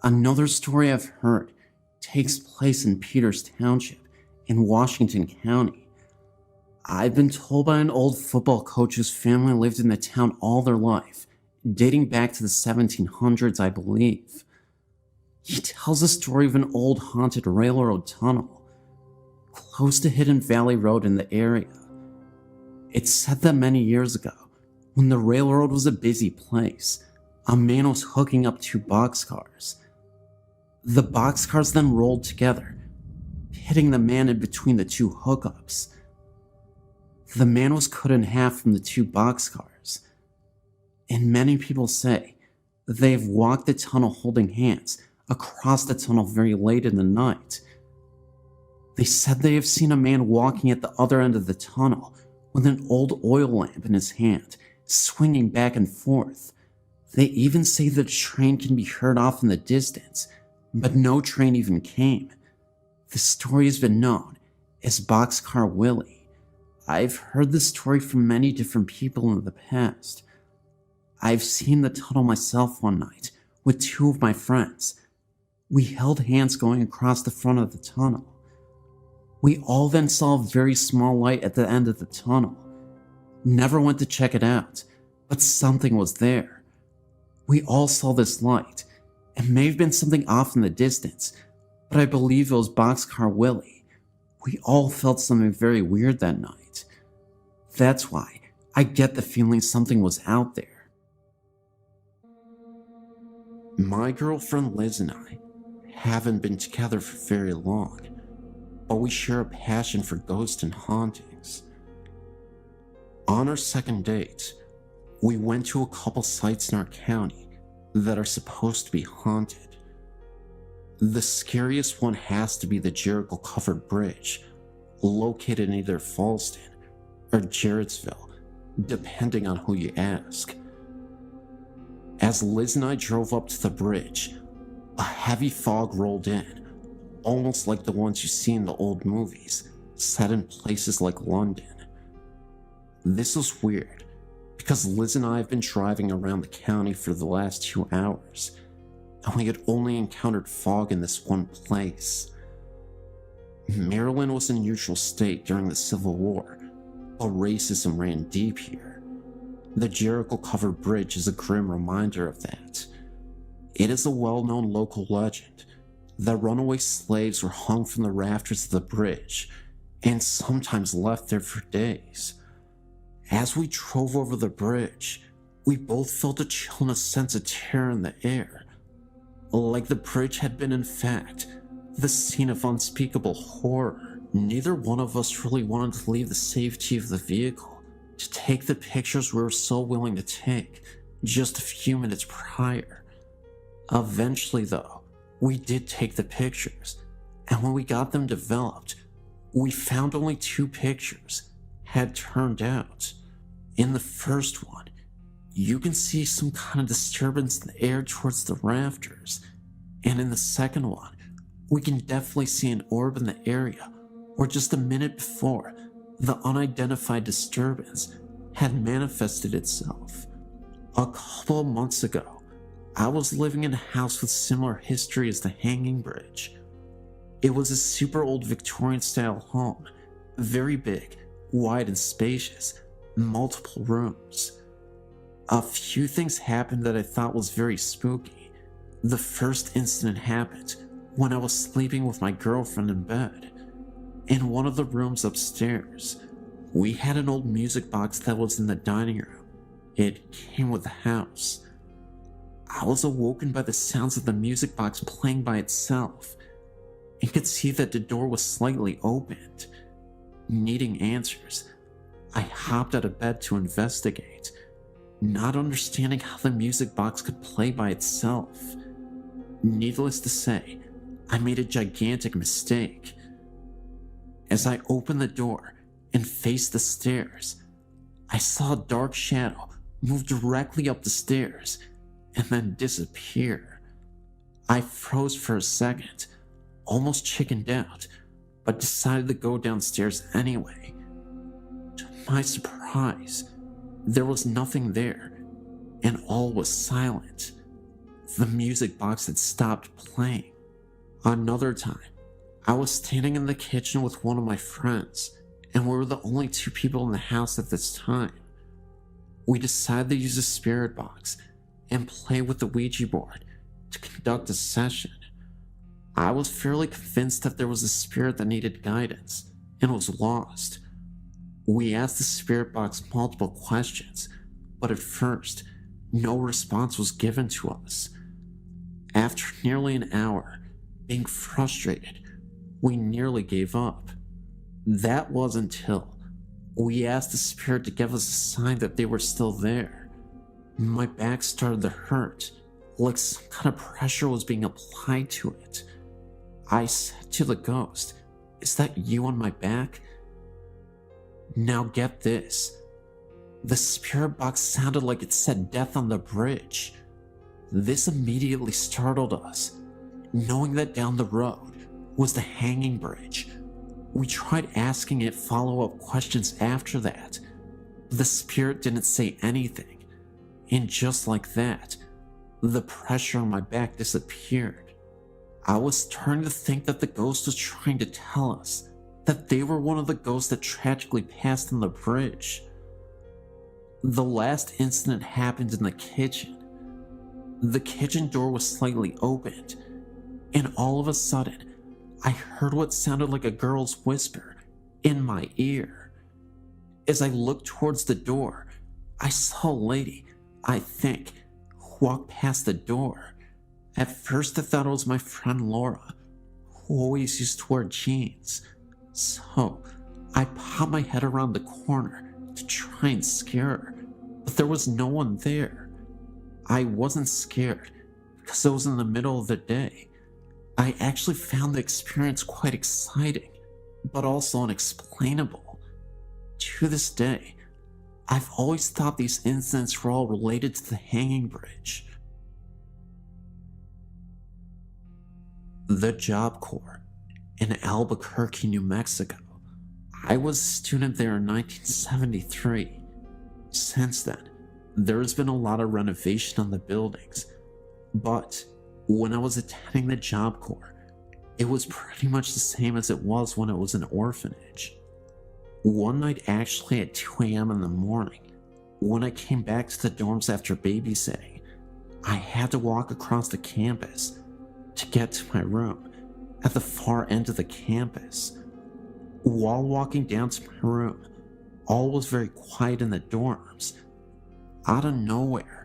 Another story I've heard takes place in Peters Township in Washington County. I've been told by an old football coach whose family lived in the town all their life, dating back to the 1700s, I believe. He tells a story of an old haunted railroad tunnel close to Hidden Valley Road in the area. It's said that many years ago, when the railroad was a busy place, a man was hooking up two boxcars. The boxcars then rolled together, hitting the man in between the two hookups. The man was cut in half from the two boxcars, and many people say that they have walked the tunnel holding hands across the tunnel very late in the night. They said they have seen a man walking at the other end of the tunnel with an old oil lamp in his hand, swinging back and forth. They even say that a train can be heard off in the distance, but no train even came. The story has been known as Boxcar Willie. I've heard this story from many different people in the past. I've seen the tunnel myself one night with two of my friends. We held hands going across the front of the tunnel. We all then saw a very small light at the end of the tunnel. Never went to check it out, but something was there. We all saw this light. It may have been something off in the distance, but I believe it was Boxcar Willie. We all felt something very weird that night. That's why I get the feeling something was out there.
My girlfriend Liz and I haven't been together for very long, but we share a passion for ghosts and hauntings. On our second date, we went to a couple sites in our county that are supposed to be haunted. The scariest one has to be the Jericho-covered bridge, located in either Falston or Jarrettsville, depending on who you ask. As Liz and I drove up to the bridge, a heavy fog rolled in, almost like the ones you see in the old movies, set in places like London. This was weird, because Liz and I have been driving around the county for the last 2 hours, and we had only encountered fog in this one place. Maryland was a neutral state during the Civil War, but racism ran deep here. The Jericho-covered bridge is a grim reminder of that. It is a well-known local legend that runaway slaves were hung from the rafters of the bridge and sometimes left there for days. As we drove over the bridge, we both felt a chill and a sense of terror in the air, like the bridge had been, in fact, the scene of unspeakable horror. Neither one of us really wanted to leave the safety of the vehicle to take the pictures we were so willing to take just a few minutes prior. Eventually, though, we did take the pictures, and when we got them developed, we found only 2 pictures had turned out. In the first one, you can see some kind of disturbance in the air towards the rafters, and in the second one, we can definitely see an orb in the area where just a minute before, the unidentified disturbance had manifested itself. A couple of months ago, I was living in a house with similar history as the Hanging Bridge. It was a super old Victorian-style home, very big, wide and spacious, multiple rooms. A few things happened that I thought was very spooky. The first incident happened when I was sleeping with my girlfriend in bed. In one of the rooms upstairs, we had an old music box that was in the dining room. It came with the house. I was awoken by the sounds of the music box playing by itself and could see that the door was slightly opened. Needing answers, I hopped out of bed to investigate, not understanding how the music box could play by itself. Needless to say, I made a gigantic mistake. As I opened the door and faced the stairs, I saw a dark shadow move directly up the stairs and then disappear. I froze for a second, almost chickened out, but decided to go downstairs anyway. To my surprise, there was nothing there, and all was silent. The music box had stopped playing. Another time, I was standing in the kitchen with one of my friends, and we were the only 2 people in the house at this time. We decided to use a spirit box and play with the Ouija board to conduct a session. I was fairly convinced that there was a spirit that needed guidance and was lost. We asked the spirit box multiple questions, but at first, no response was given to us. After nearly an hour, being frustrated, we nearly gave up. That was until we asked the spirit to give us a sign that they were still there. My back started to hurt, like some kind of pressure was being applied to it. I said to the ghost, "Is that you on my back?" Now get this. The spirit box sounded like it said death on the bridge. This immediately startled us, knowing that down the road was the Hanging Bridge.
We tried asking it follow-up questions after that, but the spirit didn't say anything, and just like that, the pressure on my back disappeared. I was starting to think that the ghost was trying to tell us that they were one of the ghosts that tragically passed on the bridge. The last incident happened in the kitchen. The kitchen door was slightly opened, and all of a sudden, I heard what sounded like a girl's whisper in my ear. As I looked towards the door, I saw a lady, I think, walk past the door. At first I thought it was my friend Laura, who always used to wear jeans. So I popped my head around the corner to try and scare her, but there was no one there. I wasn't scared because it was in the middle of the day. I actually found the experience quite exciting, but also unexplainable. To this day, I've always thought these incidents were all related to the hanging bridge. The Job Corps in Albuquerque, New Mexico. I was a student there in 1973. Since then, there has been a lot of renovation on the buildings, but when I was attending the Job Corps, it was pretty much the same as it was when it was an orphanage. One night, actually at 2 a.m. in the morning, when I came back to the dorms after babysitting, I had to walk across the campus to get to my room at the far end of the campus. While walking down to my room, all was very quiet in the dorms. Out of nowhere,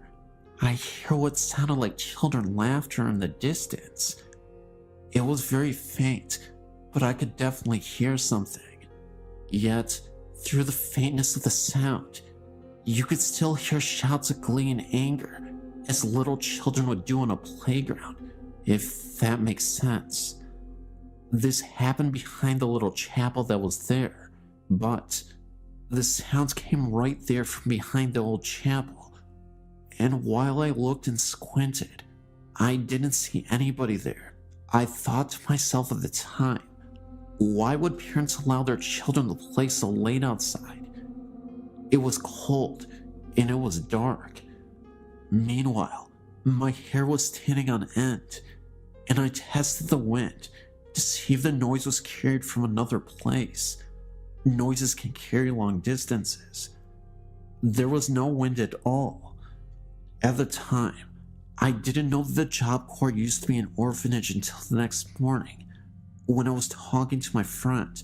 I hear what sounded like children laughter in the distance. It was very faint, but I could definitely hear something. Yet, through the faintness of the sound, you could still hear shouts of glee and anger, as little children would do on a playground, if that makes sense. This happened behind the little chapel that was there, but the sounds came right there from behind the old chapel. And while I looked and squinted, I didn't see anybody there. I thought to myself at the time, why would parents allow their children to play so late outside? It was cold and it was dark. Meanwhile, my hair was standing on end, and I tested the wind to see if the noise was carried from another place. Noises can carry long distances. There was no wind at all. At the time, I didn't know that the Job Corps used to be an orphanage until the next morning, when I was talking to my friend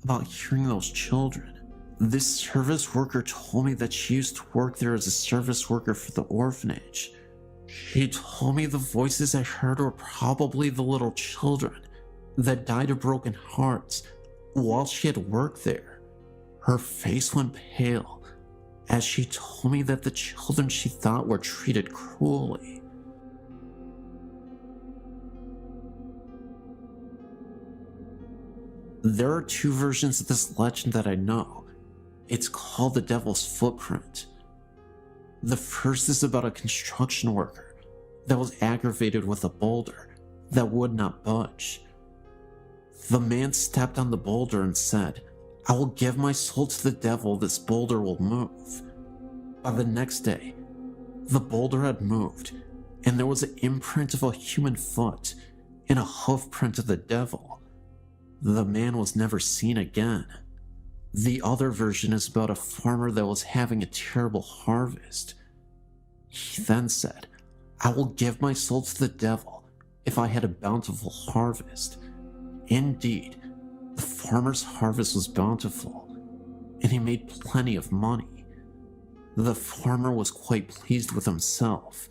about hearing those children. This service worker told me that she used to work there as a service worker for the orphanage. She told me the voices I heard were probably the little children that died of broken hearts while she had worked there. Her face went pale as she told me that the children she thought were treated cruelly. There are 2 versions of this legend that I know. It's called the Devil's Footprint. The first is about a construction worker that was aggravated with a boulder that would not budge. The man stepped on the boulder and said, "I will give my soul to the devil, this boulder will move." By the next day, the boulder had moved, and there was an imprint of a human foot and a hoof print of the devil. The man was never seen again. The other version is about a farmer that was having a terrible harvest. He then said, "I will give my soul to the devil if I had a bountiful harvest." Indeed, the farmer's harvest was bountiful, and he made plenty of money. The farmer was quite pleased with himself,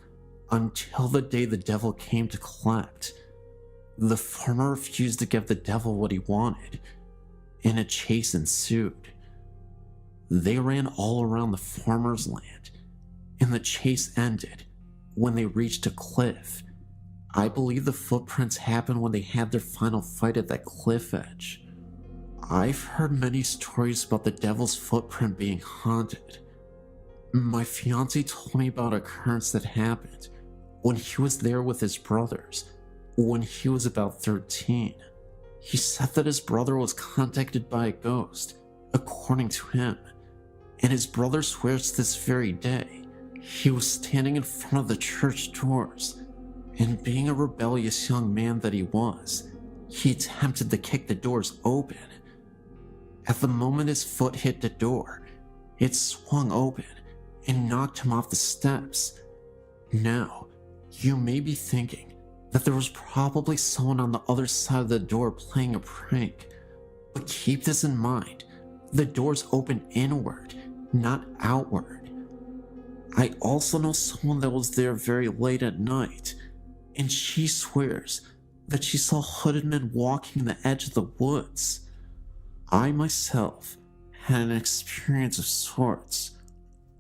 until the day the devil came to collect. The farmer refused to give the devil what he wanted, and a chase ensued. They ran all around the farmer's land, and the chase ended when they reached a cliff. I believe the footprints happened when they had their final fight at that cliff edge. I've heard many stories about the devil's footprint being haunted. My fiance told me about an occurrence that happened when he was there with his brothers when he was about 13. He said that his brother was contacted by a ghost, according to him, and his brother swears to this very day he was standing in front of the church doors, and being a rebellious young man that he was, he attempted to kick the doors open. At the moment his foot hit the door, it swung open and knocked him off the steps. Now, you may be thinking that there was probably someone on the other side of the door playing a prank, but keep this in mind, the doors open inward, not outward. I also know someone that was there very late at night, and she swears that she saw hooded men walking the edge of the woods. I myself had an experience of sorts.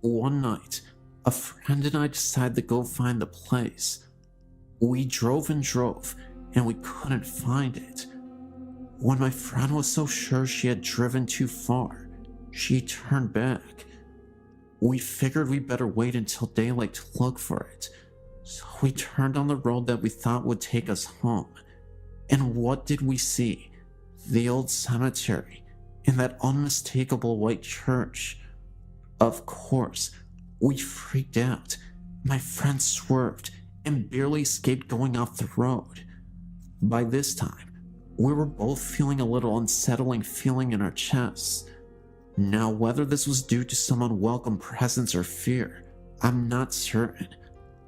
One night, a friend and I decided to go find the place. We drove and drove, and we couldn't find it. When my friend was so sure she had driven too far, she turned back. We figured we better wait until daylight to look for it, so we turned on the road that we thought would take us home. And what did we see? The old cemetery and that unmistakable white church. Of course, we freaked out. My friend swerved and barely escaped going off the road. By this time, we were both feeling a little unsettling feeling in our chests. Now, whether this was due to some unwelcome presence or fear, I'm not certain.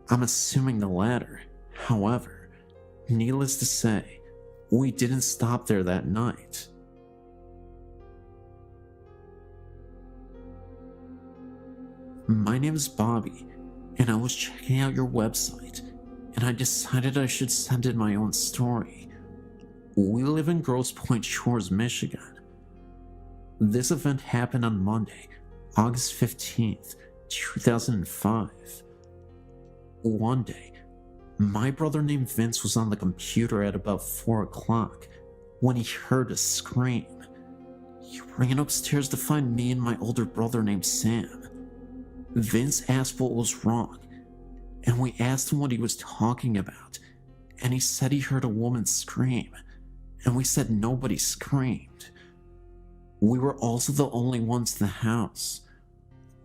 I'm assuming the latter. However, needless to say, we didn't stop there that night. My name is Bobby, and I was checking out your website, and I decided I should send in my own story. We live in Grosse Pointe Shores, Michigan. This event happened on Monday, August 15th, 2005. One day, my brother named Vince was on the computer at about 4 o'clock when he heard a scream. He ran upstairs to find me and my older brother named Sam. Vince asked what was wrong, and we asked him what he was talking about, and he said he heard a woman scream, and we said nobody screamed. We were also the only ones in the house.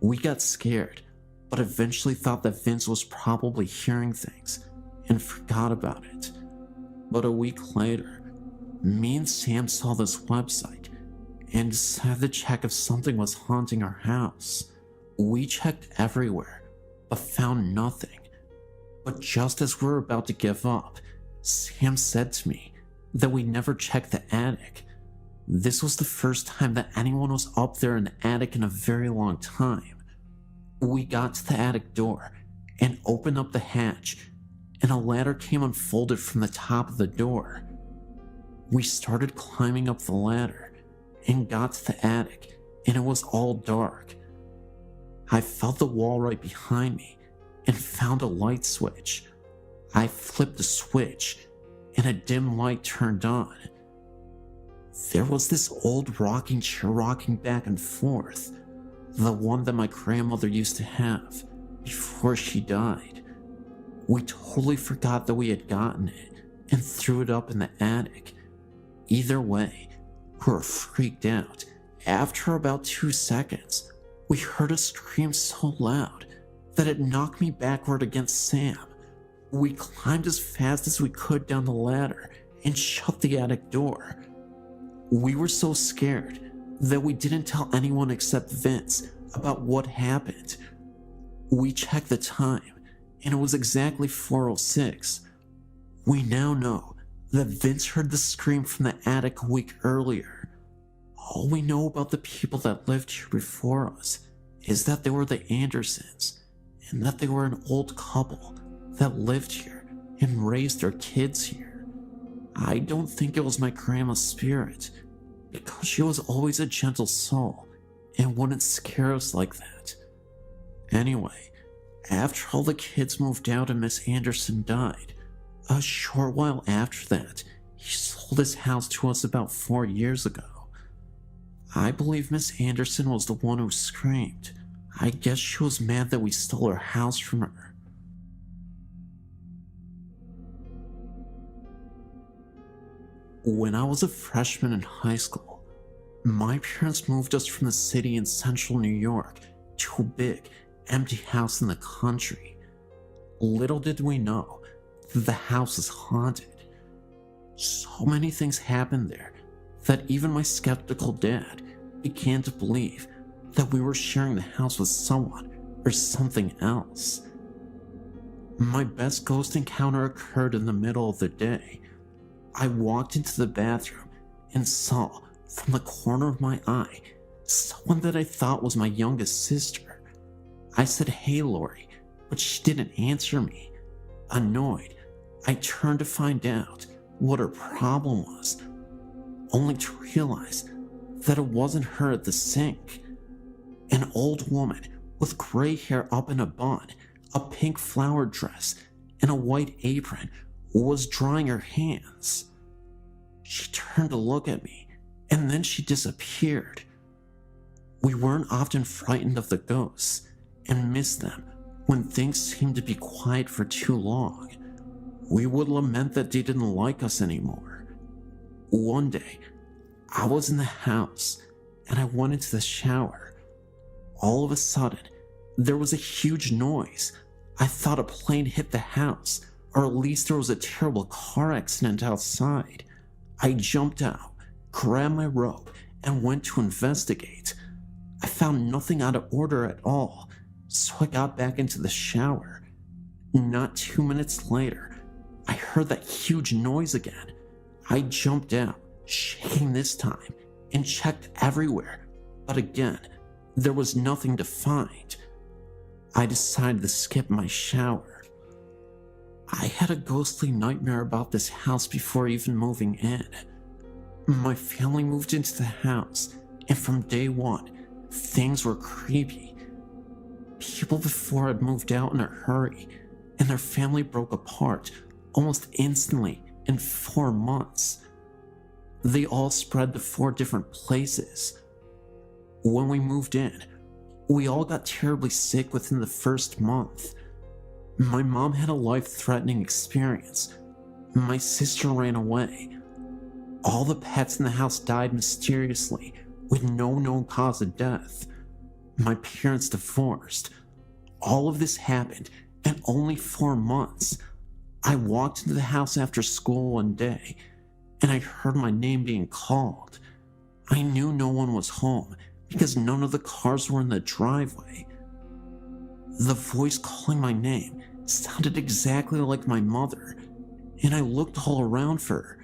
We got scared, but eventually thought that Vince was probably hearing things and forgot about it. But a week later, me and Sam saw this website and decided to check if something was haunting our house. We checked everywhere, but found nothing. But just as we were about to give up, Sam said to me that we never checked the attic. This was the first time that anyone was up there in the attic in a very long time. We got to the attic door and opened up the hatch, and a ladder came unfolded from the top of the door. We started climbing up the ladder and got to the attic, and it was all dark. I felt the wall right behind me and found a light switch. I flipped the switch, and a dim light turned on. There was this old rocking chair rocking back and forth, the one that my grandmother used to have before she died. We totally forgot that we had gotten it and threw it up in the attic. Either way, we were freaked out. After about 2 seconds, we heard a scream so loud that it knocked me backward against Sam. We climbed as fast as we could down the ladder and shut the attic door. We were so scared that we didn't tell anyone except Vince about what happened. We checked the time, and it was exactly 4:06. We now know that Vince heard the scream from the attic a week earlier. All we know about the people that lived here before us is that they were the Andersons, and that they were an old couple that lived here and raised their kids here. I don't think it was my grandma's spirit, because she was always a gentle soul and wouldn't scare us like that. Anyway, after all the kids moved out and Miss Anderson died, a short while after that, he sold his house to us about 4 years ago. I believe Miss Anderson was the one who screamed. I guess she was mad that we stole her house from her. When I was a freshman in high school, my parents moved us from the city in central New York to a big, empty house in the country. Little did we know that the house was haunted. So many things happened there that even my skeptical dad began to believe that we were sharing the house with someone or something else. My best ghost encounter occurred in the middle of the day. I walked into the bathroom and saw, from the corner of my eye, someone that I thought was my youngest sister. I said, "Hey, Lori," but she didn't answer me. Annoyed, I turned to find out what her problem was, only to realize that it wasn't her at the sink. An old woman with gray hair up in a bun, a pink flowered dress, and a white apron was drying her hands. She turned to look at me, and then she disappeared. We weren't often frightened of the ghosts and missed them when things seemed to be quiet for too long. We would lament that they didn't like us anymore. One day, I was in the house and I went into the shower. All of a sudden, there was a huge noise. I thought a plane hit the house, or at least there was a terrible car accident outside. I jumped out, grabbed my robe, and went to investigate. I found nothing out of order at all, so I got back into the shower. Not 2 minutes later, I heard that huge noise again. I jumped out, shaking this time, and checked everywhere, but again, there was nothing to find. I decided to skip my shower. I had a ghostly nightmare about this house before even moving in. My family moved into the house, and from day one, things were creepy. People before had moved out in a hurry, and their family broke apart almost instantly in 4 months. They all spread to 4 different places. When we moved in, we all got terribly sick within the first month. My mom had a life-threatening experience. My sister ran away. All the pets in the house died mysteriously with no known cause of death. My parents divorced. All of this happened in only 4 months. I walked into the house after school one day, and I heard my name being called. I knew no one was home because none of the cars were in the driveway. The voice calling my name sounded exactly like my mother, and I looked all around for her,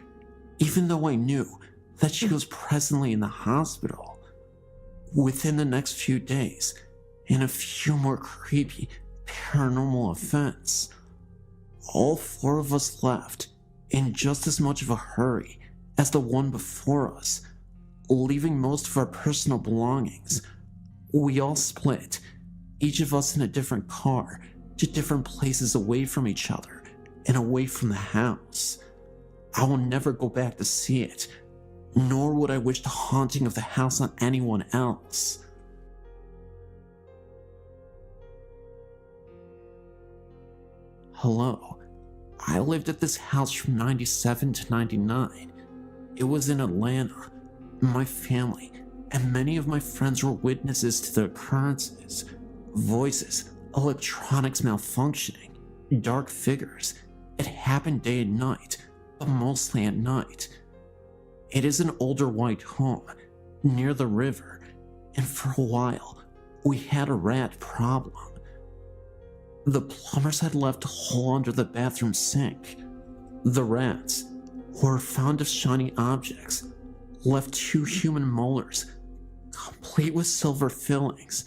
even though I knew that she was presently in the hospital. Within the next few days, and a few more creepy paranormal events, all 4 of us left in just as much of a hurry as the one before us, leaving most of our personal belongings. We all split, each of us in a different car, to different places away from each other and away from the house. I will never go back to see it, nor would I wish the haunting of the house on anyone else. Hello. I lived at this house from 97 to 99. It was in Atlanta. My family and many of my friends were witnesses to the occurrences. Voices, electronics malfunctioning, dark figures. It happened day and night, but mostly at night. It is an older white home near the river, and for a while, we had a rat problem. The plumbers had left a hole under the bathroom sink. The rats, who were fond of shiny objects, left 2 human molars, complete with silver fillings,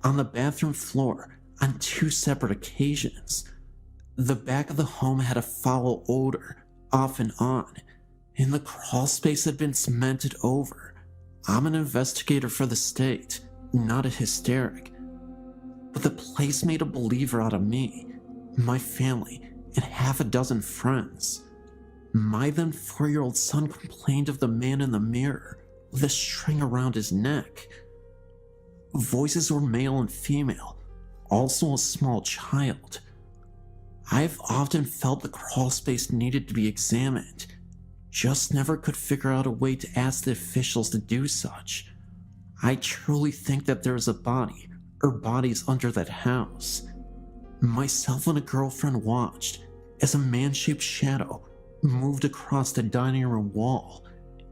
on the bathroom floor on 2 separate occasions. The back of the home had a foul odor, off and on, and the crawl space had been cemented over. I'm an investigator for the state, not a hysteric, but the place made a believer out of me, my family, and half a dozen friends. My then 4-year-old son complained of the man in the mirror with a string around his neck. Voices were male and female, also a small child. I've often felt the crawl space needed to be examined. just never could figure out a way to ask the officials to do such. I truly think that there is a body or bodies under that house. Myself and a girlfriend watched as a man-shaped shadow moved across the dining room wall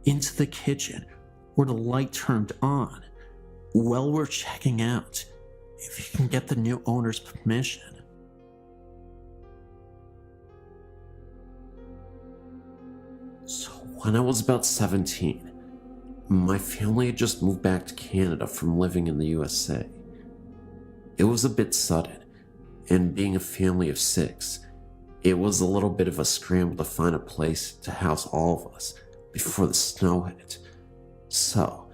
into the kitchen where the light turned on. While we're checking out, if you can get the new owner's permission.
So when I was about 17, my family had just moved back to Canada from living in the USA. It was a bit sudden, and being a family of 6, it was a little bit of a scramble to find a place to house all of us before the snow hit. So,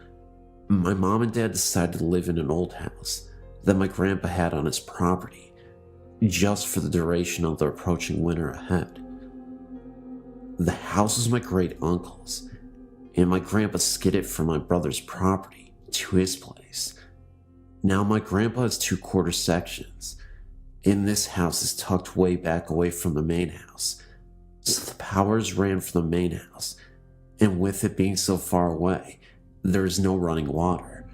my mom and dad decided to live in an old house that my grandpa had on his property, just for the duration of the approaching winter ahead. The house was my great uncle's, and my grandpa skidded from my brother's property to his place. Now my grandpa has 2 quarter sections, and this house is tucked way back away from the main house, so the powers ran from the main house, and with it being so far away, there is no running water.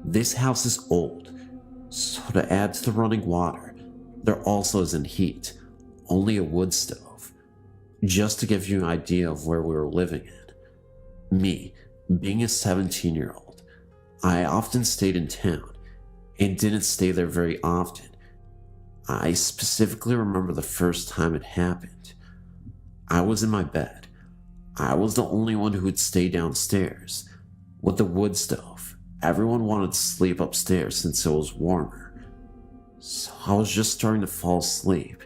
This house is old, so to add to the running water, there also isn't heat, only a wood stove. Just to give you an idea of where we were living in. Me, being a 17-year-old, I often stayed in town and didn't stay there very often. I specifically remember the first time it happened. I was in my bed. I was the only one who would stay downstairs. With the wood stove, everyone wanted to sleep upstairs since it was warmer. So I was just starting to fall asleep,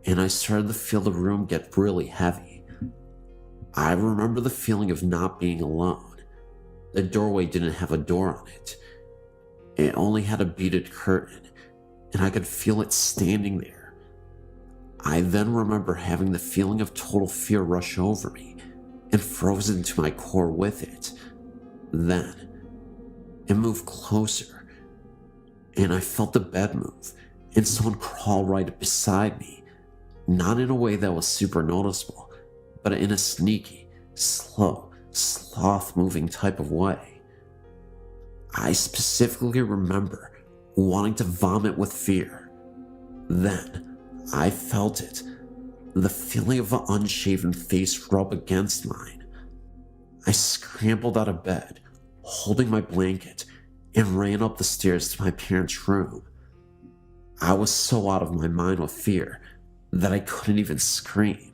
and I started to feel the room get really heavy. I remember the feeling of not being alone. The doorway didn't have a door on it. It only had a beaded curtain, and I could feel it standing there. I then remember having the feeling of total fear rush over me and frozen to my core with it. Then, it moved closer, and I felt the bed move and someone crawl right beside me. Not in a way that was super noticeable, but in a sneaky, slow, sloth-moving type of way. I specifically remember wanting to vomit with fear. Then, I felt it, the feeling of an unshaven face rub against mine. I scrambled out of bed, holding my blanket, and ran up the stairs to my parents' room. I was so out of my mind with fear that I couldn't even scream.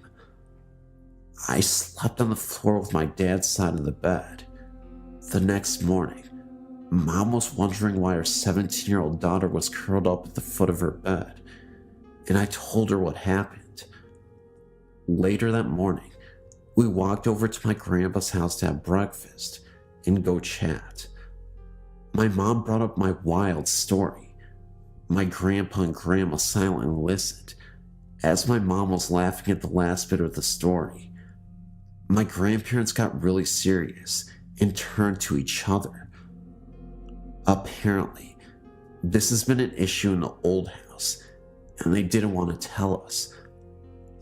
I slept on the floor with my dad's side of the bed. The next morning, Mom was wondering why her 17-year-old daughter was curled up at the foot of her bed, and I told her what happened. Later that morning, we walked over to my grandpa's house to have breakfast and go chat. My mom brought up my wild story. My grandpa and grandma silently listened, as my mom was laughing at the last bit of the story. My grandparents got really serious and turned to each other. Apparently, this has been an issue in the old house, and they didn't want to tell us,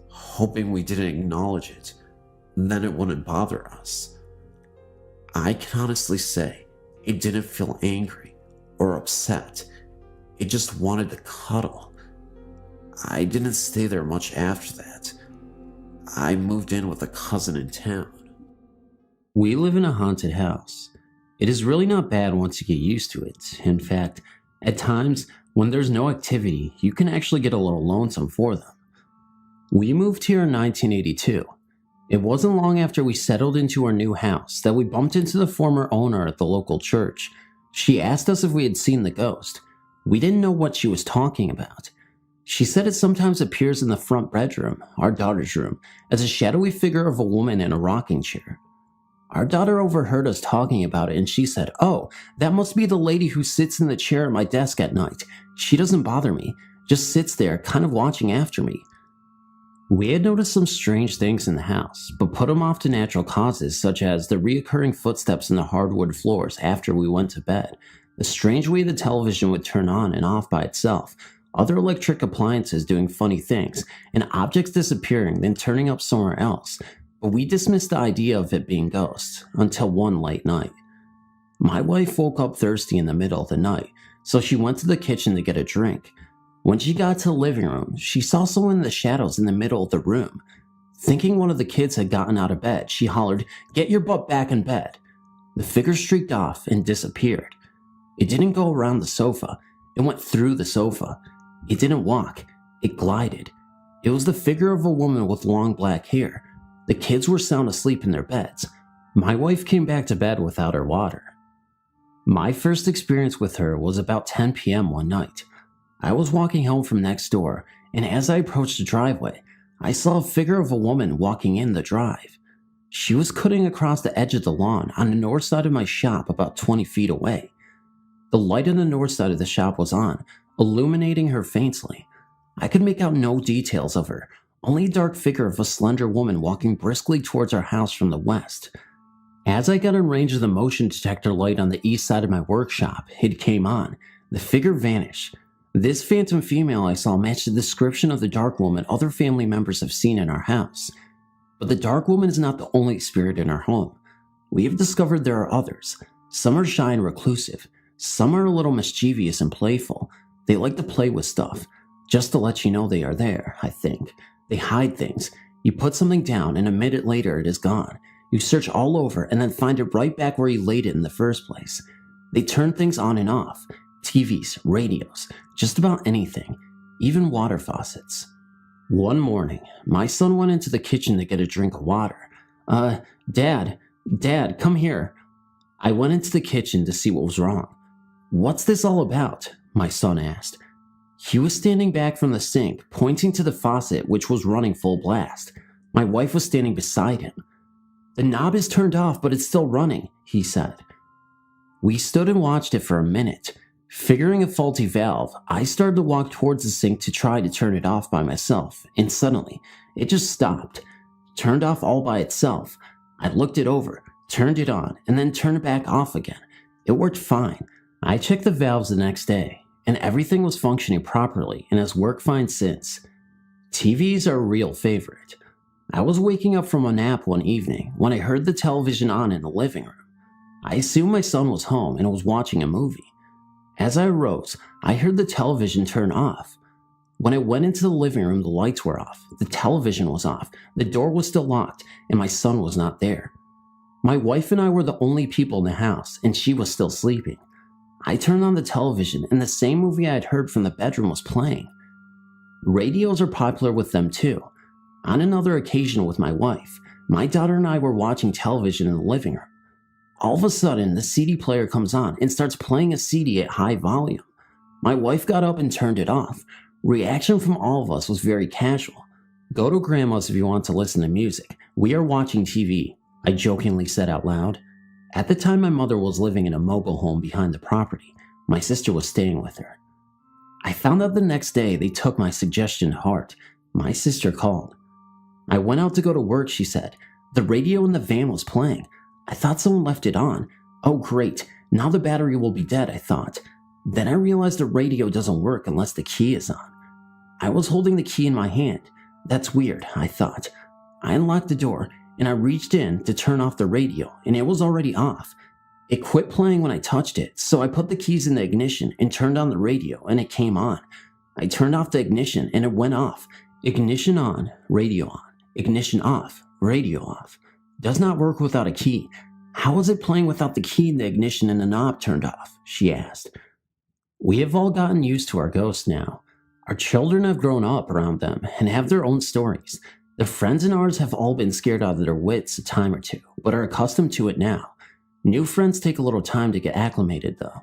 hoping we didn't acknowledge it, then it wouldn't bother us. I can honestly say it didn't feel angry or upset. It just wanted to cuddle. I didn't stay there much after that. I moved in with a cousin in town. We live in a haunted house. It is really not bad once you get used to it. In fact, at times, when there's no activity, you can actually get a little lonesome for them. We moved here in 1982. It wasn't long after we settled into our new house that we bumped into the former owner at the local church. She asked us if we had seen the ghost. We didn't know what she was talking about. She said it sometimes appears in the front bedroom, our daughter's room, as a shadowy figure of a woman in a rocking chair. Our daughter overheard us talking about it and she said, "Oh, that must be the lady who sits in the chair at my desk at night. She doesn't bother me, just sits there kind of watching after me." We had noticed some strange things in the house, but put them off to natural causes such as the reoccurring footsteps in the hardwood floors after we went to bed, the strange way the television would turn on and off by itself, other electric appliances doing funny things, and objects disappearing then turning up somewhere else. but we dismissed the idea of it being ghosts until one late night. My wife woke up thirsty in the middle of the night, so she went to the kitchen to get a drink. When she got to the living room, she saw someone in the shadows in the middle of the room. Thinking one of the kids had gotten out of bed, she hollered, "Get your butt back in bed." The figure streaked off and disappeared. It didn't go around the sofa, it went through the sofa. It didn't walk, it glided. It was the figure of a woman with long black hair. The kids were sound asleep in their beds. My wife came back to bed without her water. My first experience with her was about 10 p.m. one night. I was walking home from next door, and as I approached the driveway, I saw a figure of a woman walking in the drive. She was cutting across the edge of the lawn on the north side of my shop about 20 feet away. The light on the north side of the shop was on, illuminating her faintly. I could make out no details of her, only a dark figure of a slender woman walking briskly towards our house from the west. As I got in range of the motion detector light on the east side of my workshop, it came on. The figure vanished. This phantom female I saw matched the description of the dark woman other family members have seen in our house. But the dark woman is not the only spirit in our home. We have discovered there are others. Some are shy and reclusive. Some are a little mischievous and playful. They like to play with stuff, just to let you know they are there, I think. They hide things. You put something down and a minute later it is gone. You search all over and then find it right back where you laid it in the first place. They turn things on and off. TVs, radios, just about anything, even water faucets. One morning, my son went into the kitchen to get a drink of water. Dad, come here. I went into the kitchen to see what was wrong. "What's this all about?" my son asked. He was standing back from the sink, pointing to the faucet which was running full blast. My wife was standing beside him. "The knob is turned off, but it's still running," he said. We stood and watched it for a minute. Figuring a faulty valve, I started to walk towards the sink to try to turn it off by myself, and suddenly, it just stopped. Turned off all by itself. I looked it over, turned it on, and then turned it back off again. It worked fine. I checked the valves the next day, and everything was functioning properly and has worked fine since. TVs are a real favorite. I was waking up from a nap one evening when I heard the television on in the living room. I assumed my son was home and was watching a movie. As I arose, I heard the television turn off. When I went into the living room, the lights were off, the television was off, the door was still locked, and my son was not there. My wife and I were the only people in the house, and she was still sleeping. I turned on the television, and the same movie I had heard from the bedroom was playing. Radios are popular with them too. On another occasion with my wife, my daughter and I were watching television in the living room. All of a sudden, the CD player comes on and starts playing a CD at high volume. My wife got up and turned it off. Reaction from all of us was very casual. "Go to grandma's if you want to listen to music. We are watching TV," I jokingly said out loud. At the time, my mother was living in a mobile home behind the property. My sister was staying with her. I found out the next day they took my suggestion to heart. My sister called. "I went out to go to work," she said. "The radio in the van was playing. I thought someone left it on. Oh great, now the battery will be dead," I thought. Then I realized the radio doesn't work unless the key is on. I was holding the key in my hand. That's weird, I thought. I unlocked the door and I reached in to turn off the radio and it was already off. It quit playing when I touched it, so I put the keys in the ignition and turned on the radio and it came on. I turned off the ignition and it went off. Ignition on, radio on. Ignition off, radio off. Does not work without a key. How is it playing without the key in the ignition and the knob turned off?" she asked. We have all gotten used to our ghosts now. Our children have grown up around them and have their own stories. Their friends and ours have all been scared out of their wits a time or two, but are accustomed to it now. New friends take a little time to get acclimated though.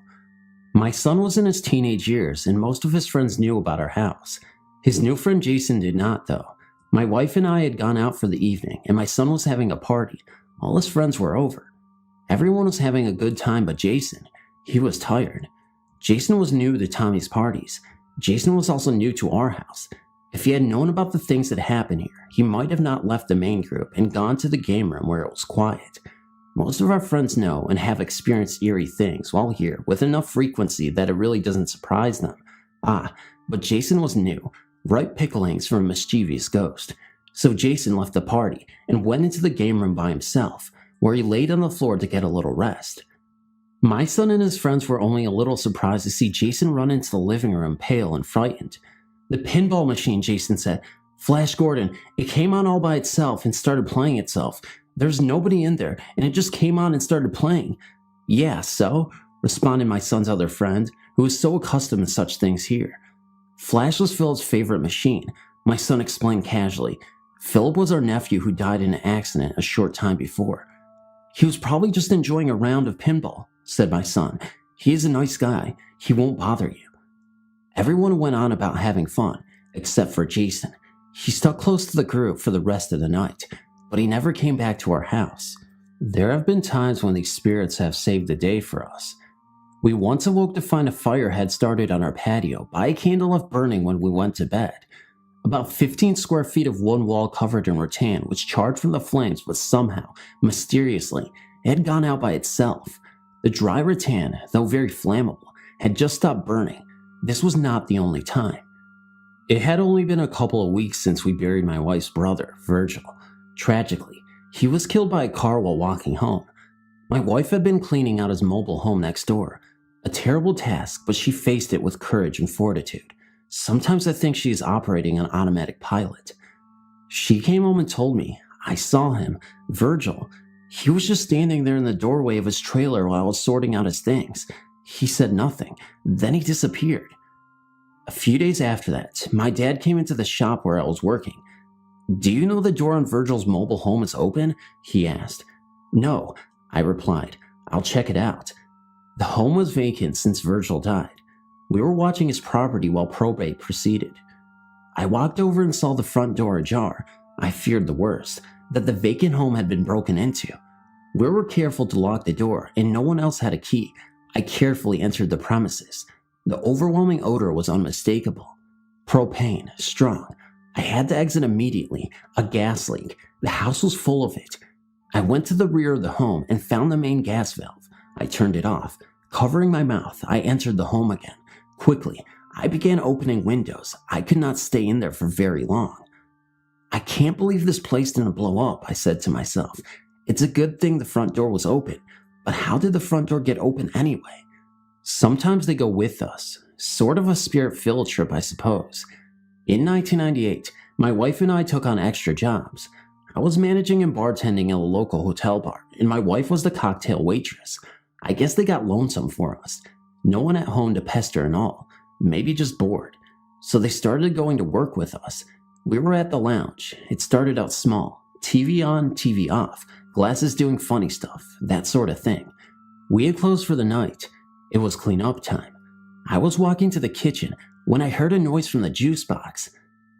My son was in his teenage years and most of his friends knew about our house. His new friend Jason did not though. My wife and I had gone out for the evening, and my son was having a party. All his friends were over. Everyone was having a good time but Jason. He was tired. Jason was new to Tommy's parties. Jason was also new to our house. If he had known about the things that happened here, he might have not left the main group and gone to the game room where it was quiet. Most of our friends know and have experienced eerie things while here with enough frequency that it really doesn't surprise them. But Jason was new. Ripe picklings from a mischievous ghost. So Jason left the party and went into the game room by himself, where he laid on the floor to get a little rest. My son and his friends were only a little surprised to see Jason run into the living room pale and frightened. "The pinball machine," Jason said. "Flash Gordon, it came on all by itself and started playing itself. There's nobody in there, and it just came on and started playing." "Yeah, so?" responded my son's other friend, who was so accustomed to such things here. "Flash was Philip's favorite machine," my son explained casually. "Philip was our nephew who died in an accident a short time before." "He was probably just enjoying a round of pinball," said my son. "He is a nice guy. He won't bother you." Everyone went on about having fun, except for Jason. He stuck close to the group for the rest of the night, but he never came back to our house. There have been times when these spirits have saved the day for us. We once awoke to find a fire had started on our patio by a candle left burning when we went to bed. About 15 square feet of one wall covered in rattan was charged from the flames, but somehow, mysteriously, it had gone out by itself. The dry rattan, though very flammable, had just stopped burning. This was not the only time. It had only been a couple of weeks since we buried my wife's brother, Virgil. Tragically, he was killed by a car while walking home. My wife had been cleaning out his mobile home next door. A terrible task, but she faced it with courage and fortitude. Sometimes I think she is operating on automatic pilot. She came home and told me, "I saw him, Virgil. He was just standing there in the doorway of his trailer while I was sorting out his things. He said nothing. Then he disappeared." A few days after that, my dad came into the shop where I was working. "Do you know the door on Virgil's mobile home is open?" he asked. "No," I replied. "I'll check it out." The home was vacant since Virgil died. We were watching his property while probate proceeded. I walked over and saw the front door ajar. I feared the worst, that the vacant home had been broken into. We were careful to lock the door, and no one else had a key. I carefully entered the premises. The overwhelming odor was unmistakable. Propane, strong. I had to exit immediately. A gas leak. The house was full of it. I went to the rear of the home and found the main gas valve. I turned it off. Covering my mouth, I entered the home again. Quickly, I began opening windows. I could not stay in there for very long. "I can't believe this place didn't blow up," I said to myself. "It's a good thing the front door was open, but how did the front door get open anyway?" Sometimes they go with us, sort of a spirit field trip, I suppose. In 1998, my wife and I took on extra jobs. I was managing and bartending at a local hotel bar, and my wife was the cocktail waitress. I guess they got lonesome for us. No one at home to pester and all, maybe just bored. So they started going to work with us. We were at the lounge. It started out small. TV on, TV off, glasses doing funny stuff, that sort of thing. We had closed for the night. It was clean up time. I was walking to the kitchen when I heard a noise from the juice box.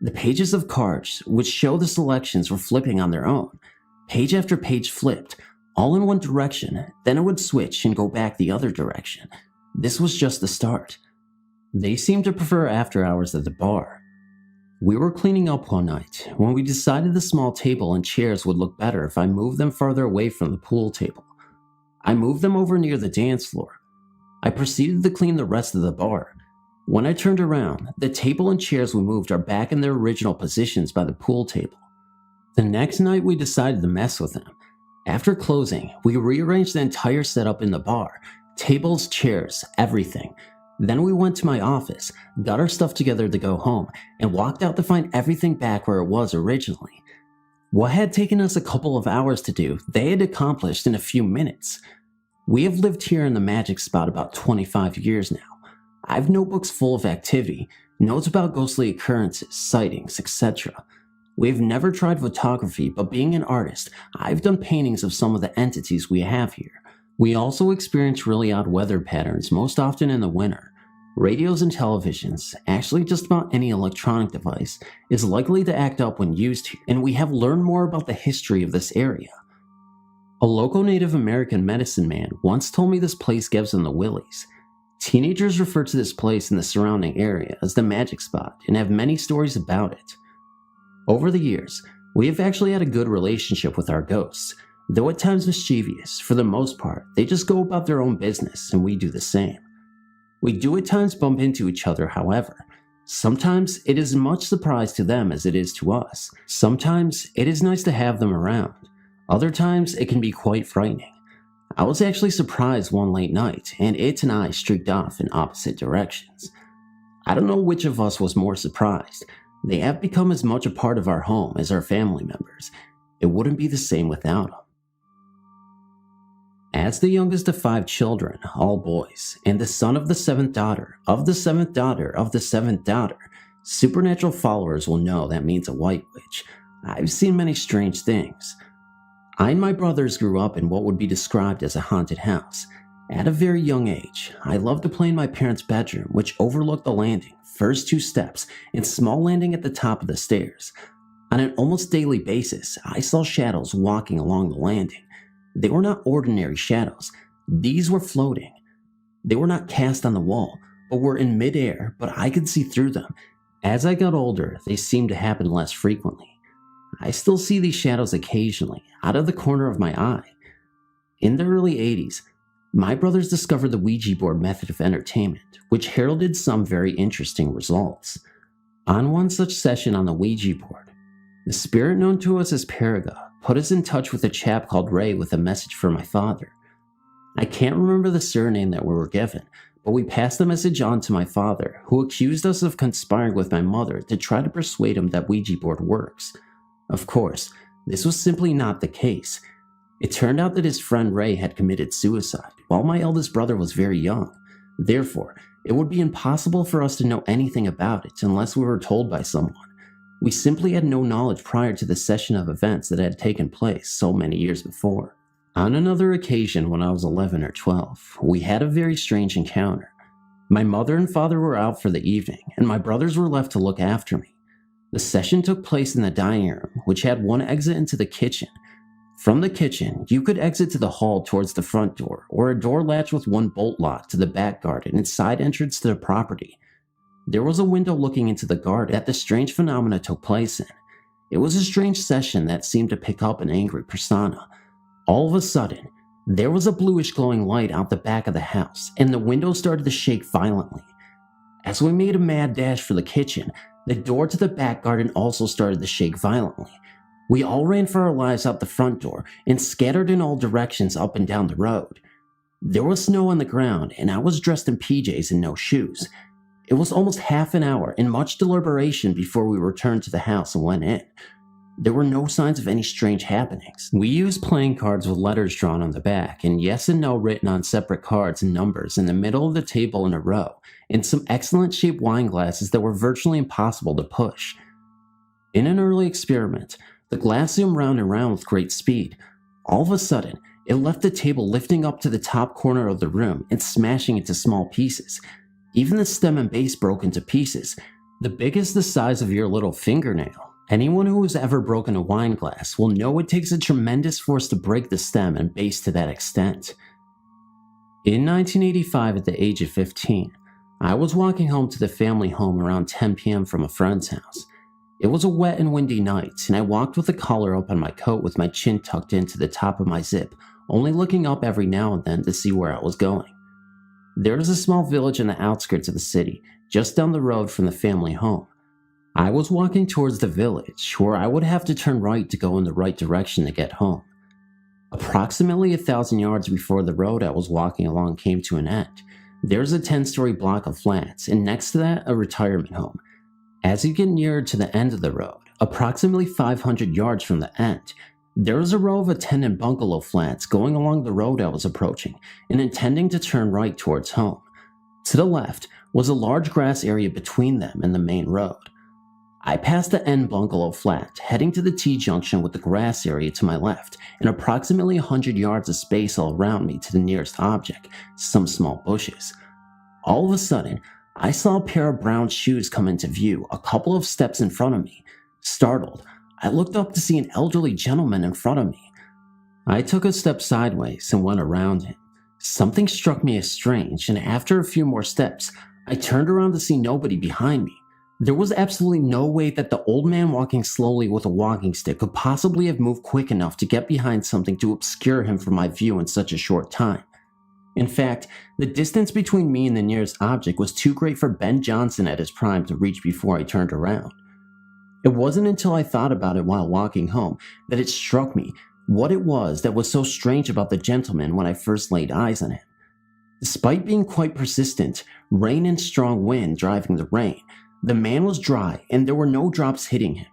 The pages of cards, which show the selections, were flipping on their own. Page after page flipped, all in one direction, then it would switch and go back the other direction. This was just the start. They seemed to prefer after hours at the bar. We were cleaning up one night when we decided the small table and chairs would look better if I moved them farther away from the pool table. I moved them over near the dance floor. I proceeded to clean the rest of the bar. When I turned around, the table and chairs we moved are back in their original positions by the pool table. The next night we decided to mess with them. After closing, we rearranged the entire setup in the bar. Tables, chairs, everything. Then we went to my office, got our stuff together to go home, and walked out to find everything back where it was originally. What had taken us a couple of hours to do, they had accomplished in a few minutes. We have lived here in the magic spot about 25 years now. I have notebooks full of activity, notes about ghostly occurrences, sightings, etc. We've never tried photography, but being an artist, I've done paintings of some of the entities we have here. We also experience really odd weather patterns, most often in the winter. Radios and televisions, actually just about any electronic device, is likely to act up when used here, and we have learned more about the history of this area. A local Native American medicine man once told me this place gives them the willies. Teenagers refer to this place and the surrounding area as the magic spot and have many stories about it. Over the years, we have actually had a good relationship with our ghosts. Though at times mischievous, for the most part, they just go about their own business and we do the same. We do at times bump into each other, however. Sometimes it is as much surprise to them as it is to us. Sometimes it is nice to have them around. Other times it can be quite frightening. I was actually surprised one late night, and it and I streaked off in opposite directions. I don't know which of us was more surprised. They have become as much a part of our home as our family members. It wouldn't be the same without them. As the youngest of 5 children, all boys, and the son of the 7th daughter, of the 7th daughter, of the 7th daughter, supernatural followers will know that means a white witch. I've seen many strange things. I and my brothers grew up in what would be described as a haunted house. At a very young age, I loved to play in my parents' bedroom, which overlooked the landing, first 2 steps, and small landing at the top of the stairs. On an almost daily basis, I saw shadows walking along the landing. They were not ordinary shadows. These were floating. They were not cast on the wall, but were in midair, but I could see through them. As I got older, they seemed to happen less frequently. I still see these shadows occasionally, out of the corner of my eye. In the early 80s, my brothers discovered the Ouija board method of entertainment, which heralded some very interesting results. On one such session on the Ouija board, the spirit known to us as Paraga put us in touch with a chap called Ray with a message for my father. I can't remember the surname that we were given, but we passed the message on to my father, who accused us of conspiring with my mother to try to persuade him that Ouija board works. Of course, this was simply not the case. It turned out that his friend Ray had committed suicide, while my eldest brother was very young. Therefore, it would be impossible for us to know anything about it unless we were told by someone. We simply had no knowledge prior to the session of events that had taken place so many years before. On another occasion when I was 11 or 12, we had a very strange encounter. My mother and father were out for the evening, and my brothers were left to look after me. The session took place in the dining room, which had one exit into the kitchen. From the kitchen, you could exit to the hall towards the front door, or a door latch with one bolt lock to the back garden and side entrance to the property. There was a window looking into the garden that the strange phenomena took place in. It was a strange session that seemed to pick up an angry persona. All of a sudden, there was a bluish glowing light out the back of the house, and the window started to shake violently. As we made a mad dash for the kitchen, the door to the back garden also started to shake violently. We all ran for our lives out the front door and scattered in all directions up and down the road. There was snow on the ground, and I was dressed in PJs and no shoes. It was almost half an hour and much deliberation before we returned to the house and went in. There were no signs of any strange happenings. We used playing cards with letters drawn on the back, and yes and no written on separate cards and numbers in the middle of the table in a row, and some excellent shaped wine glasses that were virtually impossible to push. In an early experiment, the glass zoomed round and round with great speed. All of a sudden, it left the table lifting up to the top corner of the room and smashing into small pieces. Even the stem and base broke into pieces, the biggest the size of your little fingernail. Anyone who has ever broken a wine glass will know it takes a tremendous force to break the stem and base to that extent. In 1985, at the age of 15, I was walking home to the family home around 10 p.m. from a friend's house. It was a wet and windy night, and I walked with the collar up on my coat with my chin tucked into the top of my zip, only looking up every now and then to see where I was going. There is a small village in the outskirts of the city, just down the road from the family home. I was walking towards the village, where I would have to turn right to go in the right direction to get home. Approximately 1,000 yards before the road I was walking along came to an end, there's a 10-story block of flats, and next to that, a retirement home. As you get nearer to the end of the road, approximately 500 yards from the end, there was a row of tenant bungalow flats going along the road I was approaching and intending to turn right towards home. To the left was a large grass area between them and the main road. I passed the end bungalow flat, heading to the T-junction with the grass area to my left and approximately 100 yards of space all around me to the nearest object, some small bushes. All of a sudden, I saw a pair of brown shoes come into view a couple of steps in front of me. Startled, I looked up to see an elderly gentleman in front of me. I took a step sideways and went around him. Something struck me as strange, and after a few more steps, I turned around to see nobody behind me. There was absolutely no way that the old man walking slowly with a walking stick could possibly have moved quick enough to get behind something to obscure him from my view in such a short time. In fact, the distance between me and the nearest object was too great for Ben Johnson at his prime to reach before I turned around. It wasn't until I thought about it while walking home that it struck me what it was that was so strange about the gentleman when I first laid eyes on him. Despite being quite persistent, rain and strong wind driving the rain, the man was dry and there were no drops hitting him.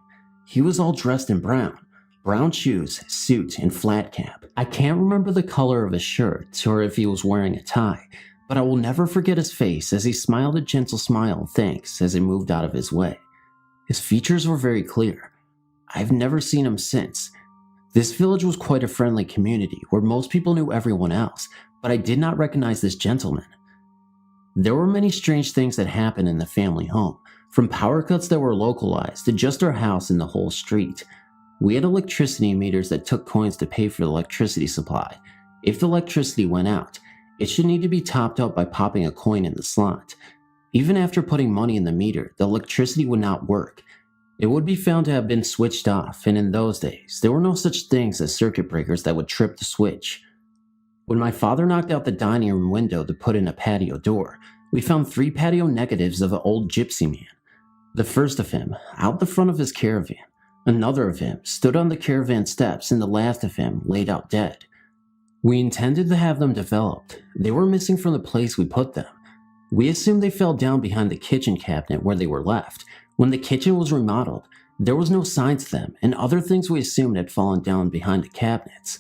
He was all dressed in brown shoes, suit, and flat cap. I can't remember the color of his shirt or if he was wearing a tie, but I will never forget his face as he smiled a gentle smile of thanks as he moved out of his way. His features were very clear. I've never seen him since. This village was quite a friendly community where most people knew everyone else, but I did not recognize this gentleman. There were many strange things that happened in the family home, from power cuts that were localized to just our house and the whole street. We had electricity meters that took coins to pay for the electricity supply. If the electricity went out, it should need to be topped up by popping a coin in the slot. Even after putting money in the meter, the electricity would not work. It would be found to have been switched off, and in those days, there were no such things as circuit breakers that would trip the switch. When my father knocked out the dining room window to put in a patio door, we found 3 patio negatives of an old gypsy man. The first of him, out the front of his caravan. Another of him stood on the caravan steps, and the last of him laid out dead. We intended to have them developed. They were missing from the place we put them. We assumed they fell down behind the kitchen cabinet where they were left. When the kitchen was remodeled, there was no signs of them, and other things we assumed had fallen down behind the cabinets.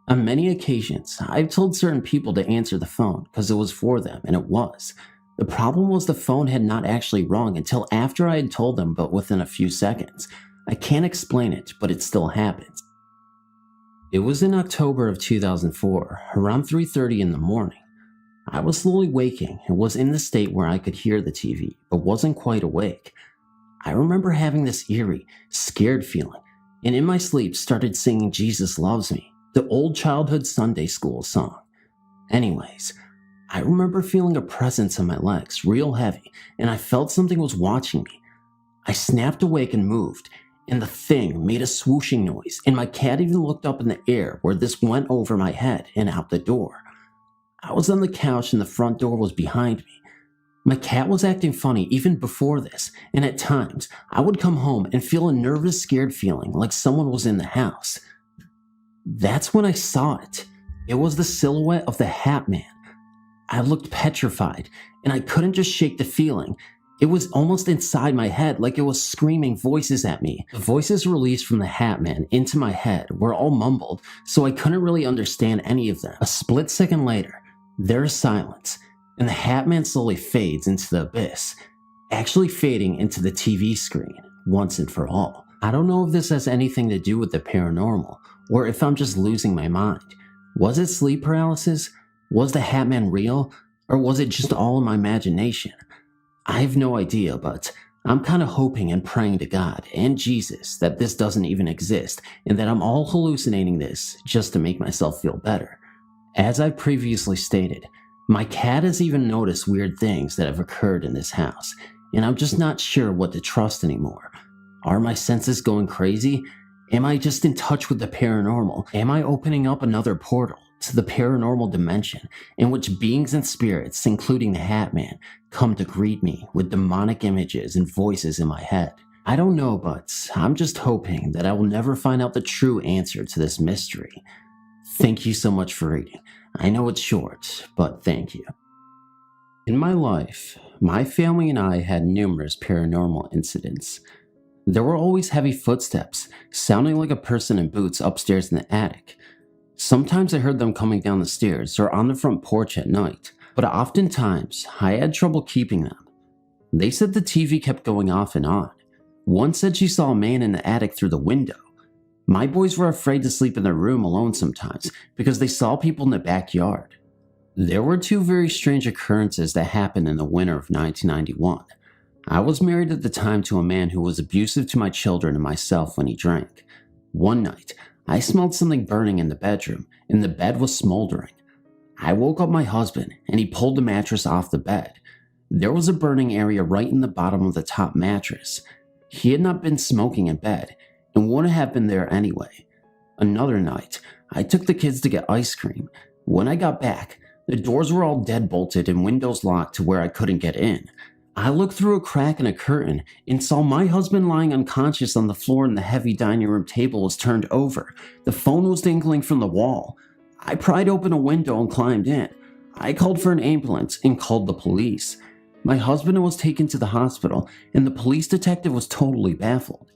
On many occasions, I've told certain people to answer the phone because it was for them, and it was. The problem was the phone had not actually rung until after I had told them, but within a few seconds. I can't explain it, but it still happens. It was in October of 2004, around 3:30 in the morning. I was slowly waking and was in the state where I could hear the TV, but wasn't quite awake. I remember having this eerie, scared feeling, and in my sleep started singing Jesus Loves Me, the old childhood Sunday school song. Anyways, I remember feeling a presence on my legs, real heavy, and I felt something was watching me. I snapped awake and moved, and the thing made a swooshing noise, and my cat even looked up in the air where this went over my head and out the door. I was on the couch and the front door was behind me. My cat was acting funny even before this, and at times, I would come home and feel a nervous, scared feeling like someone was in the house. That's when I saw it. It was the silhouette of the Hat Man. I looked petrified, and I couldn't just shake the feeling. It was almost inside my head, like it was screaming voices at me. The voices released from the Hat Man into my head were all mumbled, so I couldn't really understand any of them. A split second later, there is silence, and the Hat Man slowly fades into the abyss, actually fading into the TV screen, once and for all. I don't know if this has anything to do with the paranormal, or if I'm just losing my mind. Was it sleep paralysis? Was the Hat Man real? Or was it just all in my imagination? I have no idea, but I'm kind of hoping and praying to God and Jesus that this doesn't even exist and that I'm all hallucinating this just to make myself feel better. As I previously stated, my cat has even noticed weird things that have occurred in this house, and I'm just not sure what to trust anymore. Are my senses going crazy? Am I just in touch with the paranormal? Am I opening up another portal to the paranormal dimension in which beings and spirits, including the Hat Man, come to greet me with demonic images and voices in my head? I don't know, but I'm just hoping that I will never find out the true answer to this mystery. Thank you so much for reading. I know it's short, but thank you. In my life, my family and I had numerous paranormal incidents. There were always heavy footsteps, sounding like a person in boots upstairs in the attic. Sometimes I heard them coming down the stairs or on the front porch at night, but oftentimes I had trouble keeping them. They said the TV kept going off and on. One said she saw a man in the attic through the window. My boys were afraid to sleep in their room alone sometimes because they saw people in the backyard. There were 2 very strange occurrences that happened in the winter of 1991. I was married at the time to a man who was abusive to my children and myself when he drank. One night, I smelled something burning in the bedroom, and the bed was smoldering. I woke up my husband, and he pulled the mattress off the bed. There was a burning area right in the bottom of the top mattress. He had not been smoking in bed, and wouldn't have been there anyway. Another night, I took the kids to get ice cream. When I got back, The doors were all deadbolted and windows locked to where I couldn't get in. I looked through a crack in a curtain and saw my husband lying unconscious on the floor, and the heavy dining room table was turned over. The phone was dangling from the wall. I pried open a window and climbed in. I called for an ambulance and called the police. My husband was taken to the hospital, and the police detective was totally baffled.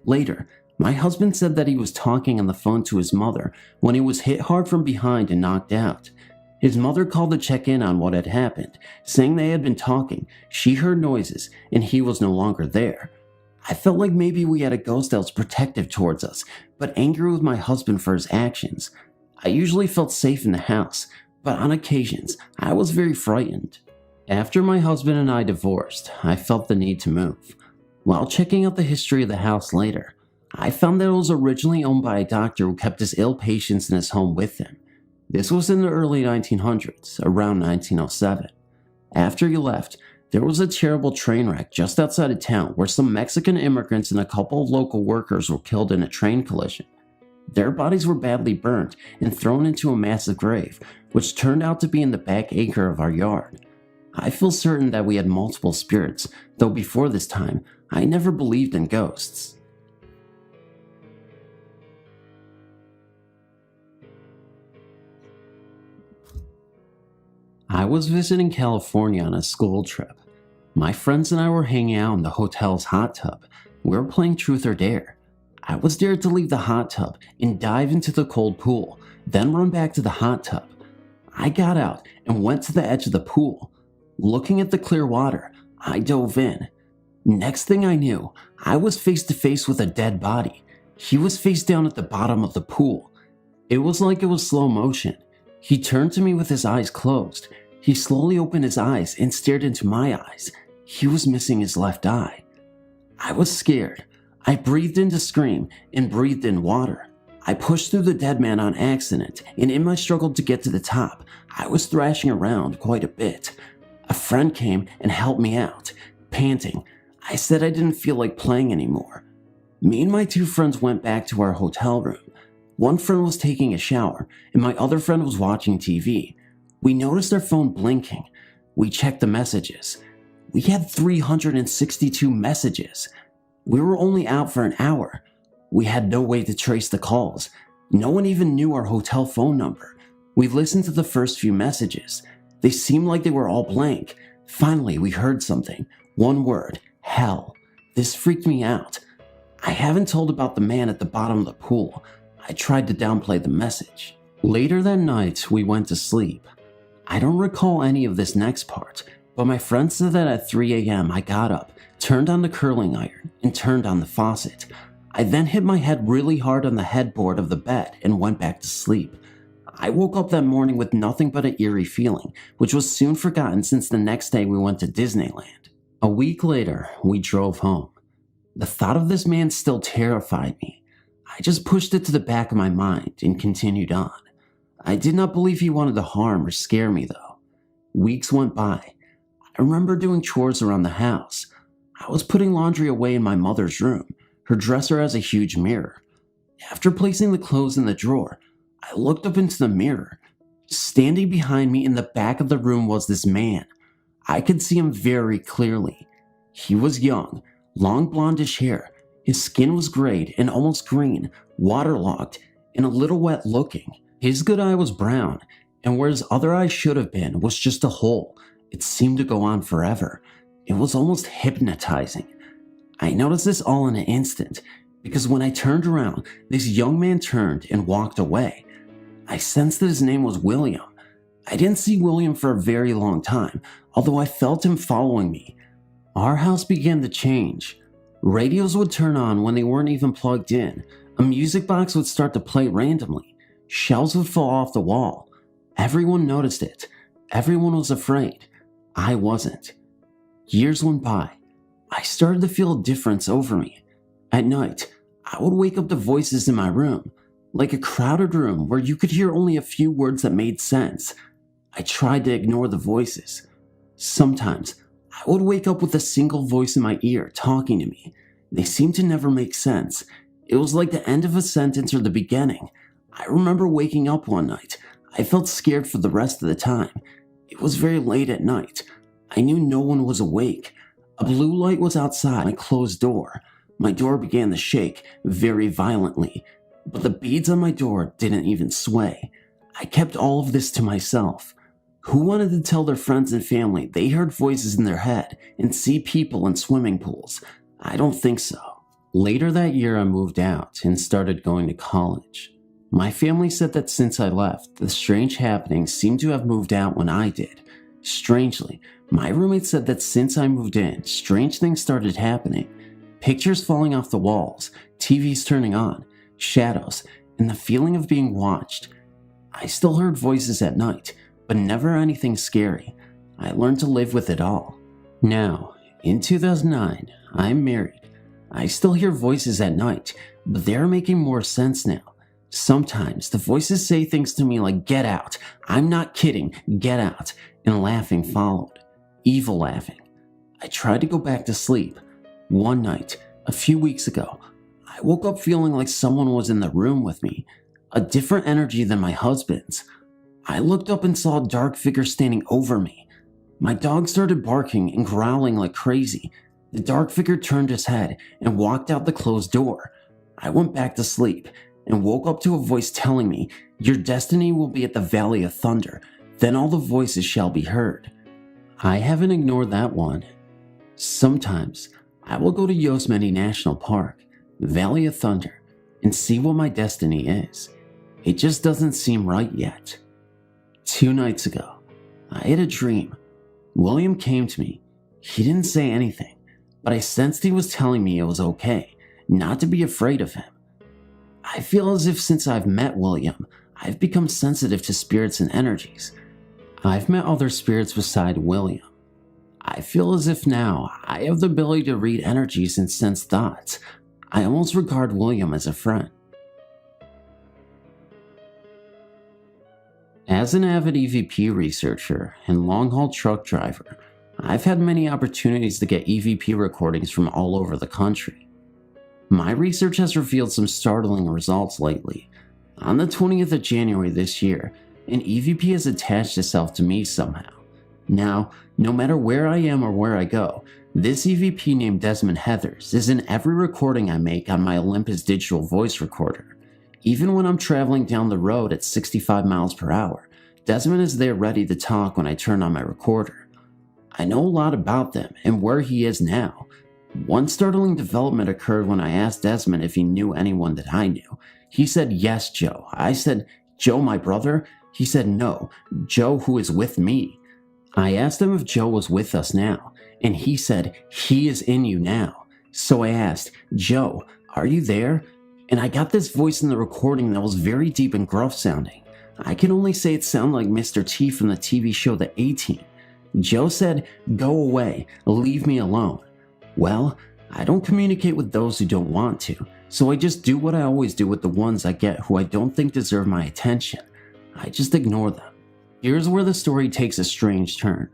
Later, my husband said that he was talking on the phone to his mother when he was hit hard from behind and knocked out. His mother called to check in on what had happened, saying they had been talking, she heard noises, and he was no longer there. I felt like maybe we had a ghost that was protective towards us, but angry with my husband for his actions. I usually felt safe in the house, but on occasions, I was very frightened. After my husband and I divorced, I felt the need to move. While checking out the history of the house later, I found that it was originally owned by a doctor who kept his ill patients in his home with him. This was in the early 1900s, around 1907. After he left, there was a terrible train wreck just outside of town where some Mexican immigrants and a couple of local workers were killed in a train collision. Their bodies were badly burned and thrown into a massive grave, which turned out to be in the back acre of our yard. I feel certain that we had multiple spirits, though before this time, I never believed in ghosts. I was visiting California on a school trip. My friends and I were hanging out in the hotel's hot tub. We were playing Truth or Dare. I was dared to leave the hot tub and dive into the cold pool, then run back to the hot tub. I got out and went to the edge of the pool. Looking at the clear water, I dove in. Next thing I knew, I was face to face with a dead body. He was face down at the bottom of the pool. It was like it was slow motion. He turned to me with his eyes closed. He slowly opened his eyes and stared into my eyes. He was missing his left eye. I was scared. I breathed in to scream and breathed in water. I pushed through the dead man on accident, and in my struggle to get to the top, I was thrashing around quite a bit. A friend came and helped me out. Panting, I said I didn't feel like playing anymore. Me and my two friends went back to our hotel room. One friend was taking a shower, and my other friend was watching TV. We noticed our phone blinking. We checked the messages. We had 362 messages. We were only out for an hour. We had no way to trace the calls. No one even knew our hotel phone number. We listened to the first few messages. They seemed like they were all blank. Finally, we heard something. One word, hell. This freaked me out. I haven't told about the man at the bottom of the pool. I tried to downplay the message. Later that night, we went to sleep. I don't recall any of this next part, but my friend said that at 3 a.m. I got up, turned on the curling iron, and turned on the faucet. I then hit my head really hard on the headboard of the bed and went back to sleep. I woke up that morning with nothing but an eerie feeling, which was soon forgotten since the next day we went to Disneyland. A week later, we drove home. The thought of this man still terrified me. I just pushed it to the back of my mind and continued on. I did not believe he wanted to harm or scare me, though. Weeks went by. I remember doing chores around the house. I was putting laundry away in my mother's room. Her dresser has a huge mirror. After placing the clothes in the drawer, I looked up into the mirror. Standing behind me in the back of the room was this man. I could see him very clearly. He was young, long blondish hair. His skin was grayed and almost green, waterlogged, and a little wet looking. His good eye was brown, and where his other eye should have been was just a hole. It seemed to go on forever. It was almost hypnotizing. I noticed this all in an instant, because when I turned around, this young man turned and walked away. I sensed that his name was William. I didn't see William for a very long time, although I felt him following me. Our house began to change. Radios would turn on when they weren't even plugged in. A music box would start to play randomly. Shelves would fall off the wall. Everyone noticed it. Everyone was afraid. I wasn't. Years went by. I started to feel a difference over me. At night, I would wake up to voices in my room, like a crowded room where you could hear only a few words that made sense. I tried to ignore the voices. Sometimes, I would wake up with a single voice in my ear talking to me. They seemed to never make sense. It was like the end of a sentence or the beginning. I remember waking up one night.
I felt scared for the rest of the time. It was very late at night. I knew no one was awake. A blue light was outside my closed door. My door began to shake very violently, but the beads on my door didn't even sway. I kept all of this to myself. Who wanted to tell their friends and family they heard voices in their head and see people in swimming pools? I don't think so. Later that year, I moved out and started going to college. My family said that since I left, the strange happenings seemed to have moved out when I did. Strangely, my roommate said that since I moved in, strange things started happening. Pictures falling off the walls, TVs turning on, shadows, and the feeling of being watched. I still heard voices at night, but never anything scary. I learned to live with it all. Now, in 2009, I'm married. I still hear voices at night, but they're making more sense now. Sometimes the voices say things to me like, "Get out, I'm not kidding, get out," and laughing followed. Evil laughing. I tried to go back to sleep. One night, a few weeks ago, I woke up feeling like someone was in the room with me, a different energy than my husband's. I looked up and saw a dark figure standing over me. My dog started barking and growling like crazy. The dark figure turned his head and walked out the closed door. I went back to sleep and woke up to a voice telling me, "Your destiny will be at the Valley of Thunder, then all the voices shall be heard." I haven't ignored that one. Sometimes I will go to Yosemite National Park, Valley of Thunder, and see what my destiny is. It just doesn't seem right yet. 2 nights ago, I had a dream. William came to me. He didn't say anything, but I sensed he was telling me it was okay, not to be afraid of him. I feel as if since I've met William, I've become sensitive to spirits and energies. I've met other spirits beside William. I feel as if now I have the ability to read energies and sense thoughts. I almost regard William as a friend. As an avid EVP researcher and long-haul truck driver, I've had many opportunities to get EVP recordings from all over the country. My research has revealed some startling results lately. On the 20th of January this year, an EVP has attached itself to me somehow. Now, no matter where I am or where I go, this EVP named Desmond Heathers is in every recording I make on my Olympus digital voice recorder. Even when I'm traveling down the road at 65 miles per hour, Desmond is there ready to talk when I turn on my recorder. I know a lot about them and where he is now. One startling development occurred when I asked Desmond if he knew anyone that I knew. He said, "Yes, Joe." I said, "Joe, my brother?" He said, "No, Joe who is with me." I asked him if Joe was with us now, and he said, "He is in you now." So I asked, "Joe, are you there?" And I got this voice in the recording that was very deep and gruff sounding. I can only say it sounded like Mr. T from the TV show The A-Team. Joe said, "Go away, leave me alone." Well, I don't communicate with those who don't want to, so I just do what I always do with the ones I get who I don't think deserve my attention. I just ignore them. Here's where the story takes a strange turn.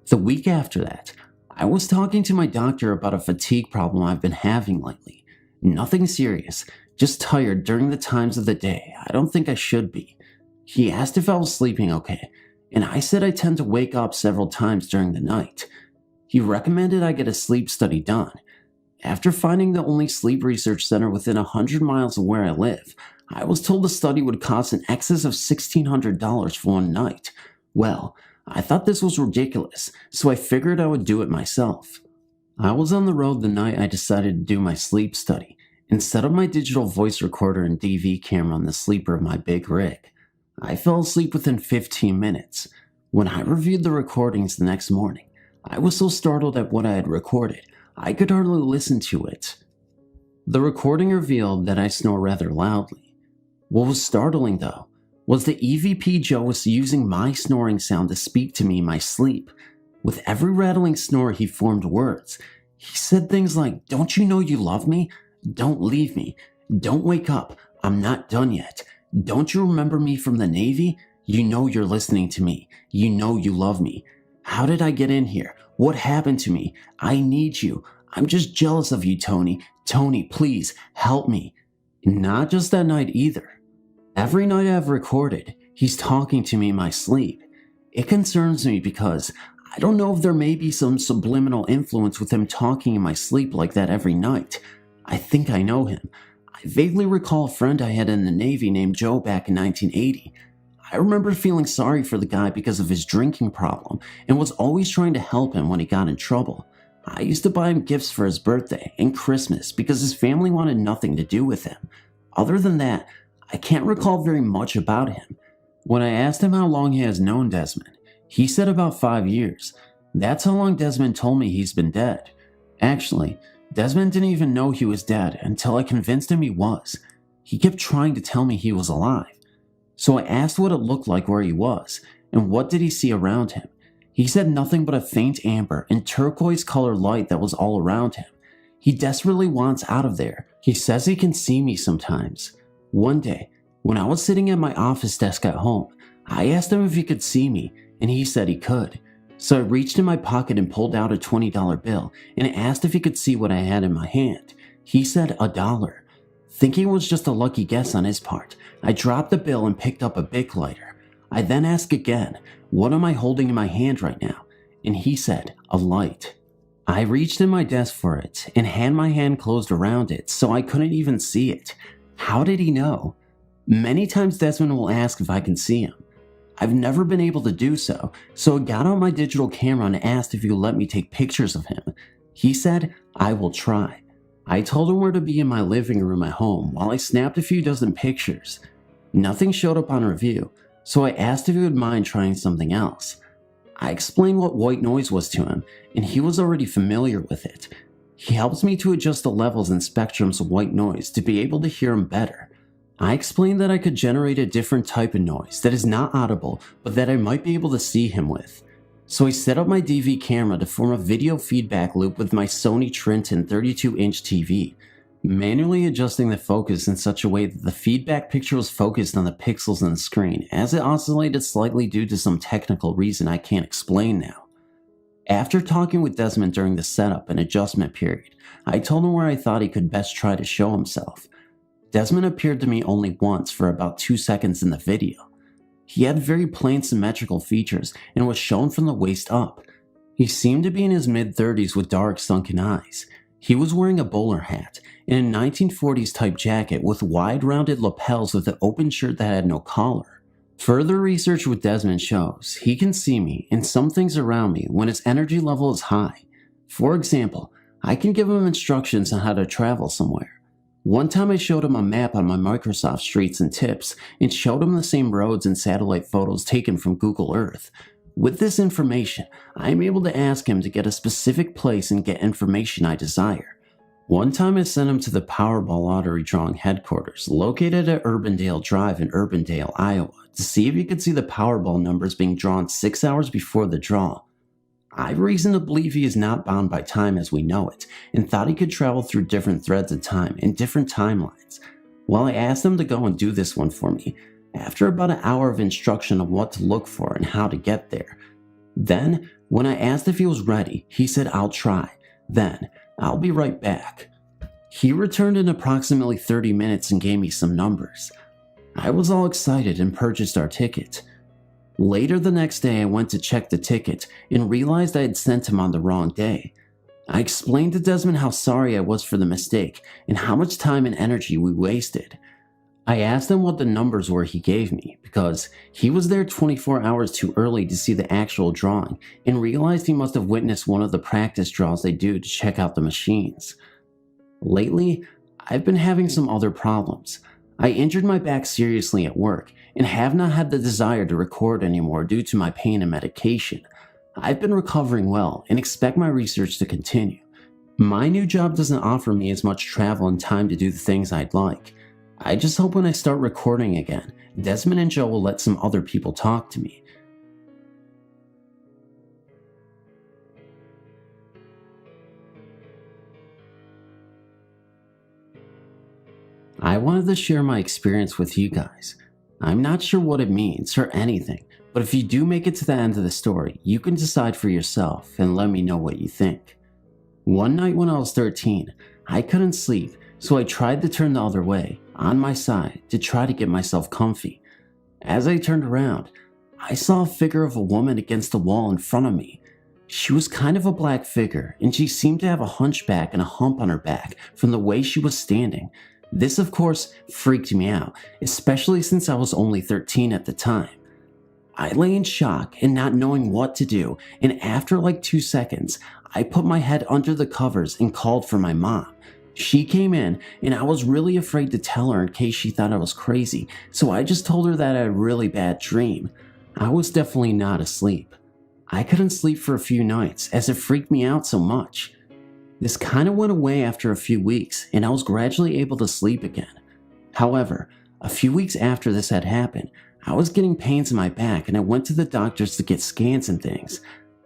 The week after that, I was talking to my doctor about a fatigue problem I've been having lately. Nothing serious, just tired during the times of the day I don't think I should be. He asked if I was sleeping okay, and I said I tend to wake up several times during the night. He recommended I get a sleep study done. After finding the only sleep research center within 100 miles of where I live, I was told the study would cost in excess of $1,600 for one night. Well, I thought this was ridiculous, so I figured I would do it myself. I was on the road the night I decided to do my sleep study, and set up my digital voice recorder and DV camera on the sleeper of my big rig. I fell asleep within 15 minutes. When I reviewed the recordings the next morning, I was so startled at what I had recorded, I could hardly listen to it. The recording revealed that I snore rather loudly. What was startling, though, was the EVP Joe was using my snoring sound to speak to me in my sleep. With every rattling snore, he formed words. He said things like, "Don't you know you love me? Don't leave me. Don't wake up. I'm not done yet. Don't you remember me from the Navy? You know you're listening to me. You know you love me. How did I get in here? What happened to me? I need you. I'm just jealous of you, Tony. Tony, please, help me." Not just that night either. Every night I've recorded,
He's talking to me in my sleep. It concerns me because I don't know if there may be some subliminal influence with him talking in my sleep like that every night. I think I know him. I vaguely recall a friend I had in the Navy named Joe back in 1980. I remember feeling sorry for the guy because of his drinking problem and was always trying to help him when he got in trouble. I used to buy him gifts for his birthday and Christmas because his family wanted nothing to do with him. Other than that, I can't recall very much about him. When I asked him how long he has known Desmond, he said about 5 years. That's how long Desmond told me he's been dead. Actually, Desmond didn't even know he was dead until I convinced him he was. He kept trying to tell me he was alive. So I asked what it looked like where he was, and what did he see around him. He said nothing but a faint amber and turquoise colored light that was all around him. He desperately wants out of there. He says he can see me sometimes. One day, when I was sitting at my office desk at home, I asked him if he could see me, and he said he could. So I reached in my pocket and pulled out a $20 bill and asked if he could see what I had in my hand. He said $1. Thinking it was just a lucky guess on his part, I dropped the bill and picked up a Bic lighter. I then asked again, what am I holding in my hand right now? And he said, a light. I reached in my desk for it and had my hand closed around it so I couldn't even see it. How did he know? Many times Desmond will ask if I can see him. I've never been able to do so, so I got out my digital camera and asked if he would let me take pictures of him. He said, I will try. I told him where to be in my living room at home while I snapped a few dozen pictures. Nothing showed up on review, so I asked if he would mind trying something else. I explained what white noise was to him, and he was already familiar with it. He helps me to adjust the levels and spectrums of white noise to be able to hear him better. I explained that I could generate a different type of noise that is not audible, but that I might be able to see him with. So I set up my DV camera to form a video feedback loop with my Sony Trinton 32-inch TV, manually adjusting the focus in such a way that the feedback picture was focused on the pixels on the screen, as it oscillated slightly due to some technical reason I can't explain now. After talking with Desmond during the setup and adjustment period, I told him where I thought he could best try to show himself. Desmond appeared to me only once for about 2 seconds in the video. He had very plain symmetrical features and was shown from the waist up. He seemed to be in his mid-30s with dark sunken eyes. He was wearing a bowler hat and a 1940s type jacket with wide rounded lapels with an open shirt that had no collar. Further research with Desmond shows he can see me and some things around me when his energy level is high. For example, I can give him instructions on how to travel somewhere. One time I showed him a map on my Microsoft Streets and Tips and showed him the same roads and satellite photos taken from Google Earth. With this information, I am able to ask him to get a specific place and get information I desire. One time I sent him to the Powerball lottery drawing headquarters located at Urbandale Drive in Urbandale, Iowa, to see if he could see the Powerball numbers being drawn 6 hours before the draw. I have reason to believe he is not bound by time as we know it, and thought he could travel through different threads of time and different timelines. Well, I asked him to go and do this one for me, after about an hour of instruction of what to look for and how to get there. Then, when I asked if he was ready, he said, I'll try. Then, I'll be right back. He returned in approximately 30 minutes and gave me some numbers. I was all excited and purchased our ticket. Later the next day, I went to check the ticket and realized I had sent him on the wrong day. I explained to Desmond how sorry I was for the mistake and how much time and energy we wasted. I asked him what the numbers were he gave me because he was there 24 hours too early to see the actual drawing and realized he must have witnessed one of the practice draws they do to check out the machines. Lately, I've been having some other problems. I injured my back seriously at work and have not had the desire to record anymore due to my pain and medication. I've been recovering well and expect my research to continue. My new job doesn't offer me as much travel and time to do the things I'd like. I just hope when I start recording again, Desmond and Joe will let some other people talk to me. I wanted to share my experience with you guys. I'm not sure what it means or anything, but if you do make it to the end of the story, you can decide for yourself and let me know what you think. One night when I was 13, I couldn't sleep, so I tried to turn the other way, on my side, to try to get myself comfy. As I turned around, I saw a figure of a woman against the wall in front of me. She was kind of a black figure, and she seemed to have a hunchback and a hump on her back from the way she was standing. This, of course, freaked me out, especially since I was only 13 at the time. I lay in shock and not knowing what to do, and after like 2 seconds, I put my head under the covers and called for my mom. She came in, and I was really afraid to tell her in case she thought I was crazy, so I just told her that I had a really bad dream. I was definitely not asleep. I couldn't sleep for a few nights as it freaked me out so much. This kind of went away after a few weeks, and I was gradually able to sleep again. However, a few weeks after this had happened, I was getting pains in my back and I went to the doctors to get scans and things.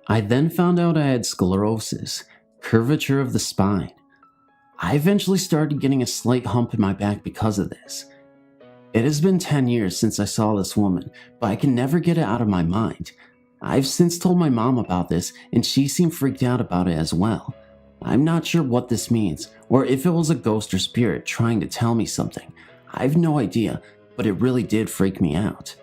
I then found out I had sclerosis, curvature of the spine. I eventually started getting a slight hump in my back because of this. It has been 10 years since I saw this woman, but I can never get it out of my mind. I've since told my mom about this and she seemed freaked out about it as well. I'm not sure what this means or if it was a ghost or spirit trying to tell me something. I have no idea, but it really did freak me out.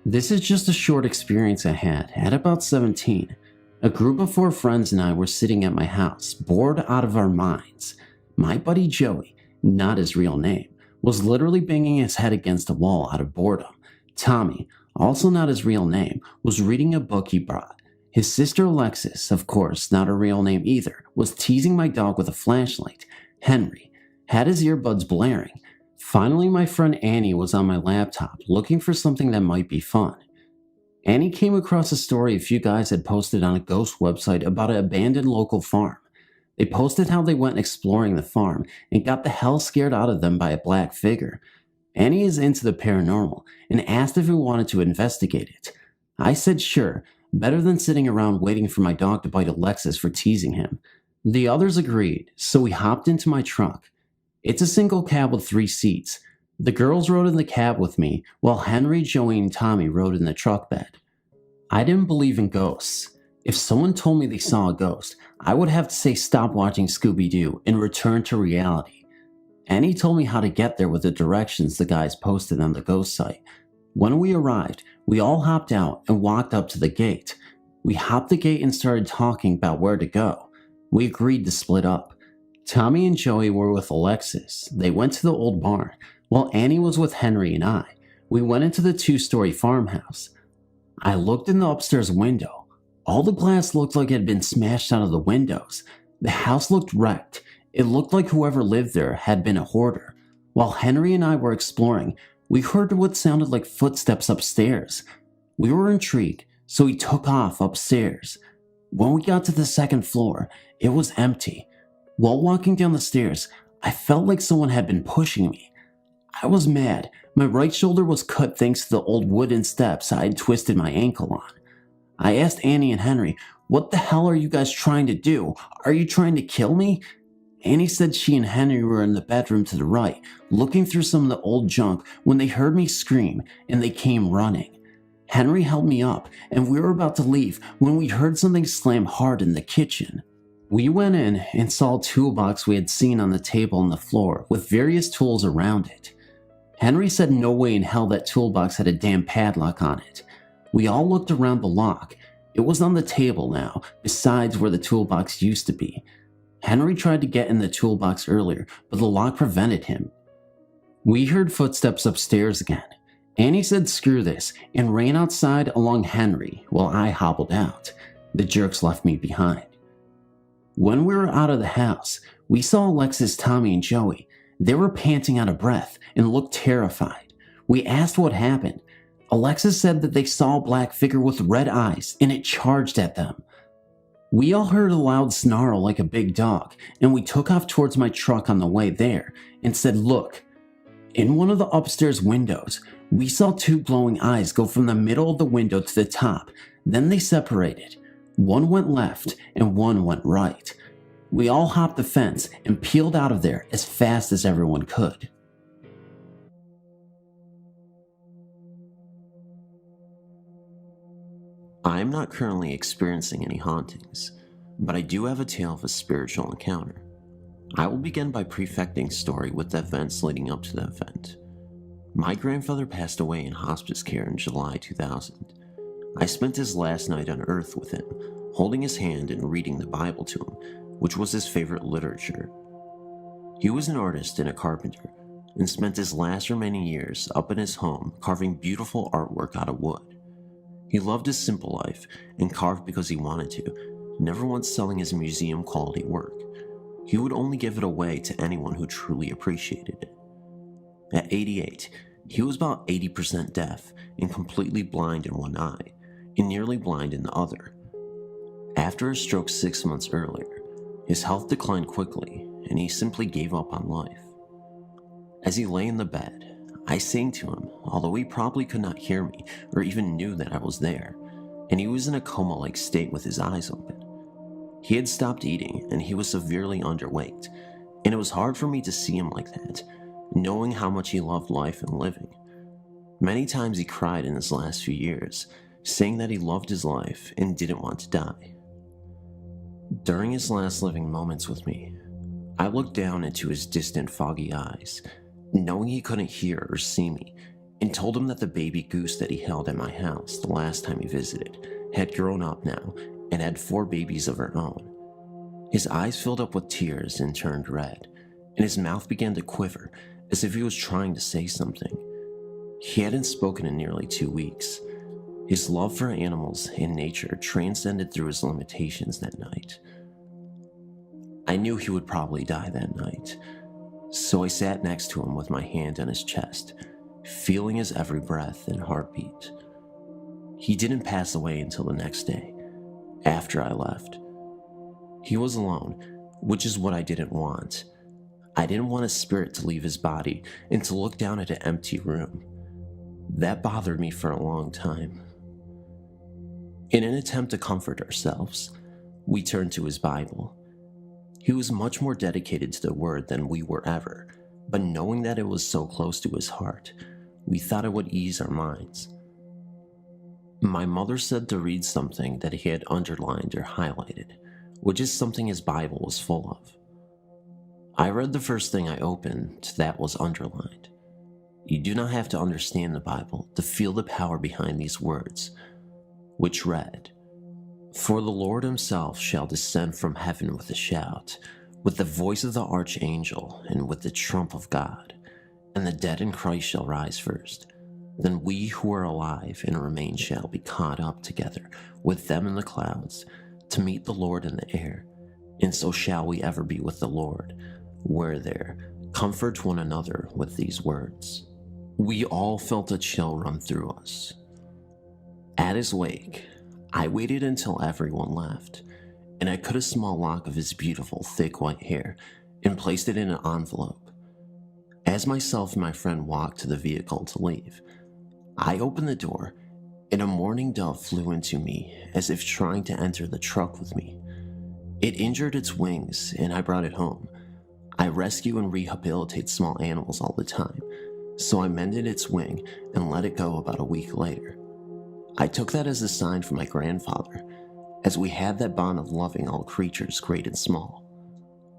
This is just a short experience I had at about 17. A group of 4 friends and I were sitting at my house, bored out of our minds. My buddy Joey, not his real name, was literally banging his head against the wall out of boredom. Tommy, also not his real name, was reading a book he brought. His sister Alexis, of course not her real name either, was teasing my dog with a flashlight. Henry had his earbuds blaring. Finally, my friend Annie was on my laptop looking for something that might be fun. Annie came across a story a few guys had posted on a ghost website about an abandoned local farm. They posted how they went exploring the farm and got the hell scared out of them by a black figure. Annie is into the paranormal and asked if we wanted to investigate it. I said sure, better than sitting around waiting for my dog to bite Alexis for teasing him. The others agreed, so we hopped into my truck. It's a single cab with 3 seats. The girls rode in the cab with me, while Henry, Joey, and Tommy rode in the truck bed. I didn't believe in ghosts. If someone told me they saw a ghost, I would have to say stop watching Scooby-Doo and return to reality. Annie told me how to get there with the directions the guys posted on the ghost site. When we arrived, we all hopped out and walked up to the gate. We hopped the gate and started talking about where to go. We agreed to split up. Tommy and Joey were with Alexis. They went to the old barn, while Annie was with Henry and I. We went into the 2-story farmhouse. I looked in the upstairs window. All the glass looked like it had been smashed out of the windows. The house looked wrecked. It looked like whoever lived there had been a hoarder. While Henry and I were exploring, we heard what sounded like footsteps upstairs. We were intrigued, so we took off upstairs. When we got to the 2nd floor, it was empty. While walking down the stairs, I felt like someone had been pushing me. I was mad. My right shoulder was cut thanks to the old wooden steps I had twisted my ankle on. I asked Annie and Henry, "What the hell are you guys trying to do? Are you trying to kill me?" Annie said she and Henry were in the bedroom to the right, looking through some of the old junk when they heard me scream and they came running. Henry held me up and we were about to leave when we heard something slam hard in the kitchen. We went in and saw a toolbox we had seen on the table on the floor with various tools around it. Henry said no way in hell that toolbox had a damn padlock on it. We all looked around the lock. It was on the table now, besides where the toolbox used to be. Henry tried to get in the toolbox earlier, but the lock prevented him. We heard footsteps upstairs again. Annie said screw this and ran outside along Henry while I hobbled out. The jerks left me behind. When we were out of the house, we saw Alexis, Tommy, and Joey. They were panting out of breath and looked terrified. We asked what happened. Alexis said that they saw a black figure with red eyes and it charged at them. We all heard a loud snarl like a big dog, and we took off towards my truck on the way there and said, "Look." In one of the upstairs windows, we saw 2 glowing eyes go from the middle of the window to the top. Then they separated. One went left and one went right. We all hopped the fence and peeled out of there as fast as everyone could. I am not currently experiencing any hauntings, but I do have a tale of a spiritual encounter. I will begin by prefecting story with the events leading up to the event. My grandfather passed away in hospice care in July 2000. I spent his last night on Earth with him, holding his hand and reading the Bible to him, which was his favorite literature. He was an artist and a carpenter, and spent his last remaining years up in his home carving beautiful artwork out of wood. He loved his simple life and carved because he wanted to, never once selling his museum quality work. He would only give it away to anyone who truly appreciated it. At 88, he was about 80% deaf and completely blind in one eye, and nearly blind in the other. After a stroke 6 months earlier, his health declined quickly, and he simply gave up on life. As he lay in the bed, I sang to him, although he probably could not hear me or even knew that I was there, and he was in a coma-like state with his eyes open. He had stopped eating, and he was severely underweight, and it was hard for me to see him like that, knowing how much he loved life and living. Many times he cried in his last few years, saying that he loved his life and didn't want to die. During his last living moments with me, I looked down into his distant, foggy eyes, knowing he couldn't hear or see me, and told him that the baby goose that he held at my house the last time he visited had grown up now and had 4 babies of her own. His eyes filled up with tears and turned red, and his mouth began to quiver as if he was trying to say something. He hadn't spoken in nearly 2 weeks. His love for animals and nature transcended through his limitations that night. I knew he would probably die that night, so I sat next to him with my hand on his chest, feeling his every breath and heartbeat. He didn't pass away until the next day, after I left. He was alone, which is what I didn't want. I didn't want his spirit to leave his body and to look down at an empty room. That bothered me for a long time. In an attempt to comfort ourselves, we turned to his Bible. He was much more dedicated to the word than we were ever, but knowing that it was so close to his heart, we thought it would ease our minds. My mother said to read something that he had underlined or highlighted, which is something his Bible was full of. I read the first thing I opened that was underlined. You do not have to understand the Bible to feel the power behind these words, which read, "For the Lord himself shall descend from heaven with a shout, with the voice of the archangel, and with the trump of God, and the dead in Christ shall rise first. Then we who are alive and remain shall be caught up together with them in the clouds, to meet the Lord in the air, and so shall we ever be with the Lord. Where there, comfort one another with these words." We all felt a chill run through us. At his wake, I waited until everyone left, and I cut a small lock of his beautiful, thick white hair and placed it in an envelope. As myself and my friend walked to the vehicle to leave, I opened the door, and a mourning dove flew into me as if trying to enter the truck with me. It injured its wings, and I brought it home. I rescue and rehabilitate small animals all the time, so I mended its wing and let it go about a week later. I took that as a sign from my grandfather, as we had that bond of loving all creatures great and small.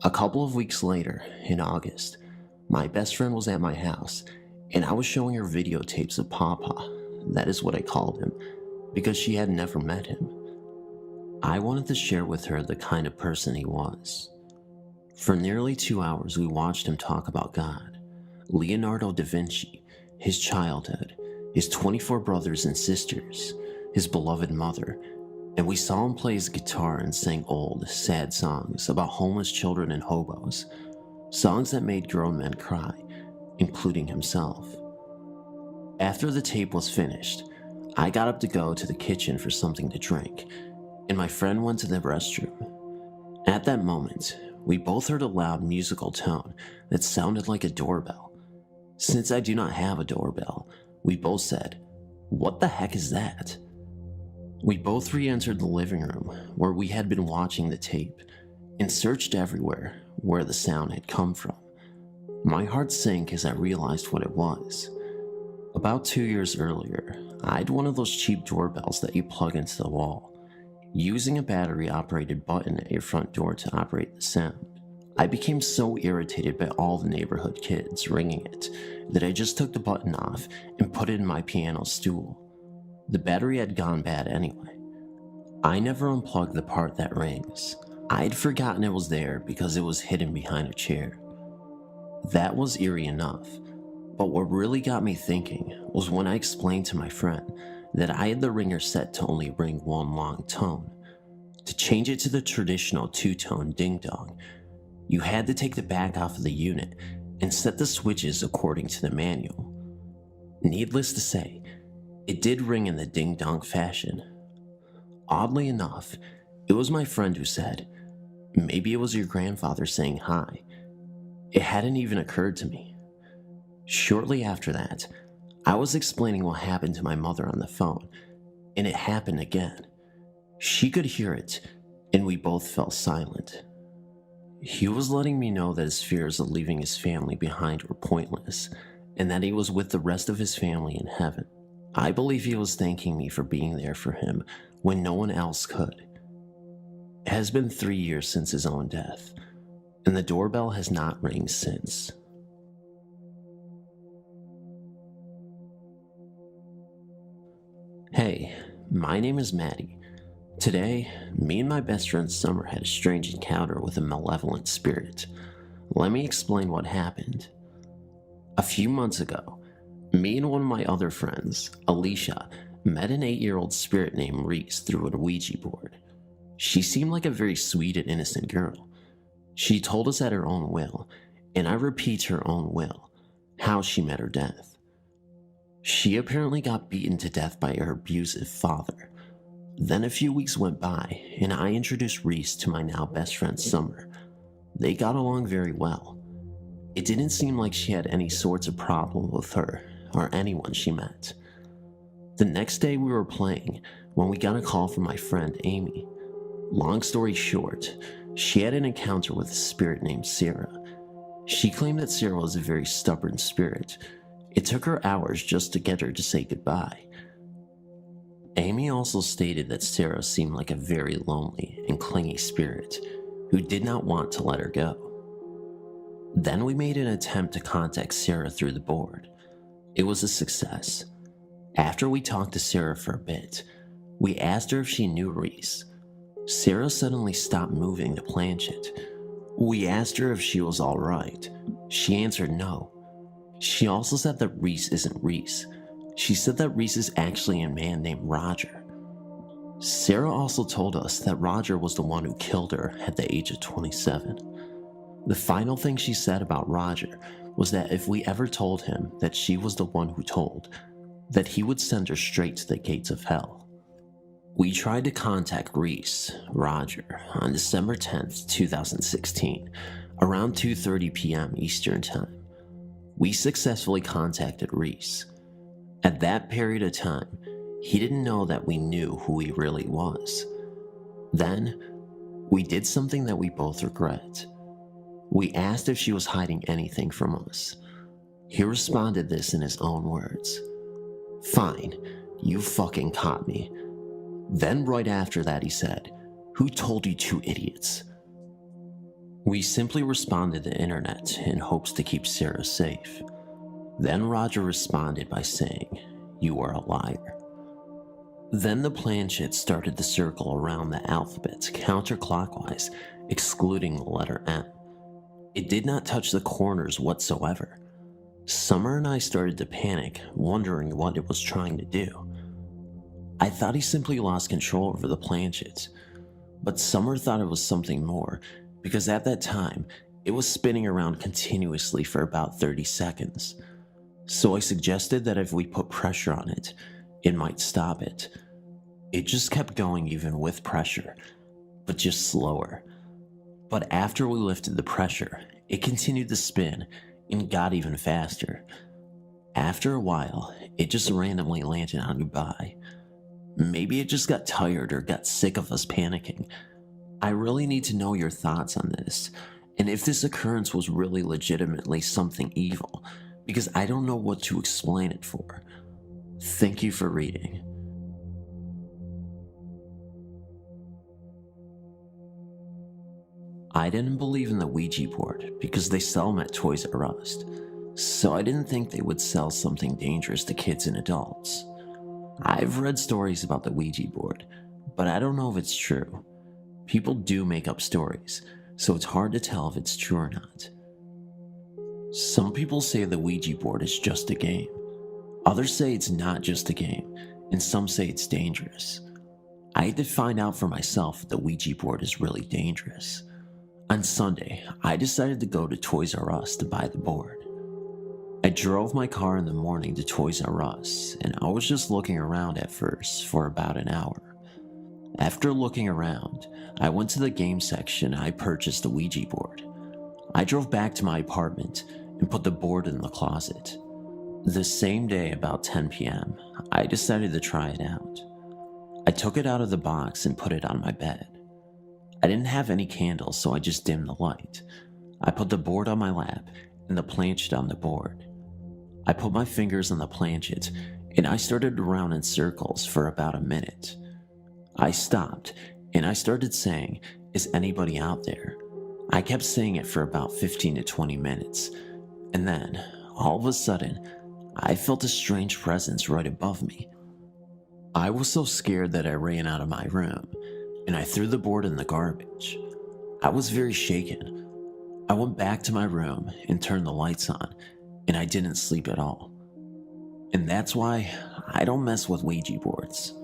A couple of weeks later, in August, my best friend was at my house, and I was showing her videotapes of Papa, that is what I called him, because she had never met him. I wanted to share with her the kind of person he was. For nearly 2 hours, we watched him talk about God, Leonardo da Vinci, his childhood, his 24 brothers and sisters, his beloved mother, and we saw him play his guitar and sang old, sad songs about homeless children and hobos, songs that made grown men cry, including himself. After the tape was finished, I got up to go to the kitchen for something to drink, and my friend went to the restroom. At that moment, we both heard a loud musical tone that sounded like a doorbell. Since I do not have a doorbell, we both said, "What the heck is that?" We both re-entered the living room where we had been watching the tape and searched everywhere where the sound had come from. My heart sank as I realized what it was. About 2 years earlier, I had one of those cheap doorbells that you plug into the wall, using a battery-operated button at your front door to operate the sound. I became so irritated by all the neighborhood kids ringing it that I just took the button off and put it in my piano stool. The battery had gone bad anyway. I never unplugged the part that rings. I'd forgotten it was there because it was hidden behind a chair. That was eerie enough, but what really got me thinking was when I explained to my friend that I had the ringer set to only ring one long tone. To change it to the traditional two-tone ding-dong, you had to take the back off of the unit and set the switches according to the manual. Needless to say, it did ring in the ding-dong fashion. Oddly enough, it was my friend who said, "Maybe it was your grandfather saying hi." It hadn't even occurred to me. Shortly after that, I was explaining what happened to my mother on the phone, and it happened again. She could hear it, and we both fell silent. He was letting me know that his fears of leaving his family behind were pointless, and that he was with the rest of his family in heaven. I believe he was thanking me for being there for him when no one else could. It has been 3 years since his own death, and the doorbell has not rang since. Hey, my name is Maddie. Today, me and my best friend Summer had a strange encounter with a malevolent spirit. Let me explain what happened. A few months ago, me and one of my other friends, Alicia, met an 8-year-old spirit named Reese through a Ouija board. She seemed like a very sweet and innocent girl. She told us at her own will, and I repeat her own will, how she met her death. She apparently got beaten to death by her abusive father. Then a few weeks went by, and I introduced Reese to my now best friend Summer. They got along very well. It didn't seem like she had any sorts of problem with her or anyone she met. The next day we were playing when we got a call from my friend Amy. Long story short, she had an encounter with a spirit named Sarah. She claimed that Sarah was a very stubborn spirit. It took her hours just to get her to say goodbye. Amy also stated that Sarah seemed like a very lonely and clingy spirit who did not want to let her go. Then we made an attempt to contact Sarah through the board. It was a success. After we talked to Sarah for a bit, we asked her if she knew Reese. Sarah suddenly stopped moving the planchette. We asked her if she was alright. She answered no. She also said that Reese isn't Reese. She said that Reese is actually a man named Roger. Sarah also told us that Roger was the one who killed her at the age of 27. The final thing she said about Roger was that if we ever told him that she was the one who told, that he would send her straight to the gates of hell. We tried to contact Reese, Roger, on December 10th, 2016, around 2:30 p.m. Eastern Time. We successfully contacted Reese. At that period of time, he didn't know that we knew who he really was. Then, we did something that we both regret. We asked if she was hiding anything from us. He responded this in his own words. "Fine, you fucking caught me." Then right after that he said, "Who told you two idiots?" We simply responded the internet in hopes to keep Sarah safe. Then Roger responded by saying, "You are a liar." Then the planchette started to circle around the alphabets counterclockwise, excluding the letter M. It did not touch the corners whatsoever. Summer and I started to panic, wondering what it was trying to do. I thought he simply lost control over the planchette, but Summer thought it was something more, because at that time, it was spinning around continuously for about 30 seconds. So I suggested that if we put pressure on it, it might stop it. It just kept going even with pressure, but just slower. But after we lifted the pressure, it continued to spin and got even faster. After a while, it just randomly landed on goodbye. Maybe it just got tired or got sick of us panicking. I really need to know your thoughts on this, and if this occurrence was really legitimately something evil, because I don't know what to explain it for. Thank you for reading. I didn't believe in the Ouija board because they sell them at Toys R Us, so I didn't think they would sell something dangerous to kids and adults. I've read stories about the Ouija board, but I don't know if it's true. People do make up stories, so it's hard to tell if it's true or not. Some people say the Ouija board is just a game. Others say it's not just a game, and some say it's dangerous. I had to find out for myself if the Ouija board is really dangerous. On Sunday, I decided to go to Toys R Us to buy the board. I drove my car in the morning to Toys R Us, and I was just looking around at first for about an hour. After looking around, I went to the game section and I purchased the Ouija board. I drove back to my apartment and put the board in the closet. The same day, about 10 p.m., I decided to try it out. I took it out of the box and put it on my bed. I didn't have any candles, so I just dimmed the light. I put the board on my lap and the planchet on the board. I put my fingers on the planchet and I started to round in circles for about a minute. I stopped and I started saying, "Is anybody out there?" I kept saying it for about 15 to 20 minutes, and then, all of a sudden, I felt a strange presence right above me. I was so scared that I ran out of my room, and I threw the board in the garbage. I was very shaken. I went back to my room and turned the lights on, and I didn't sleep at all. And that's why I don't mess with Ouija boards.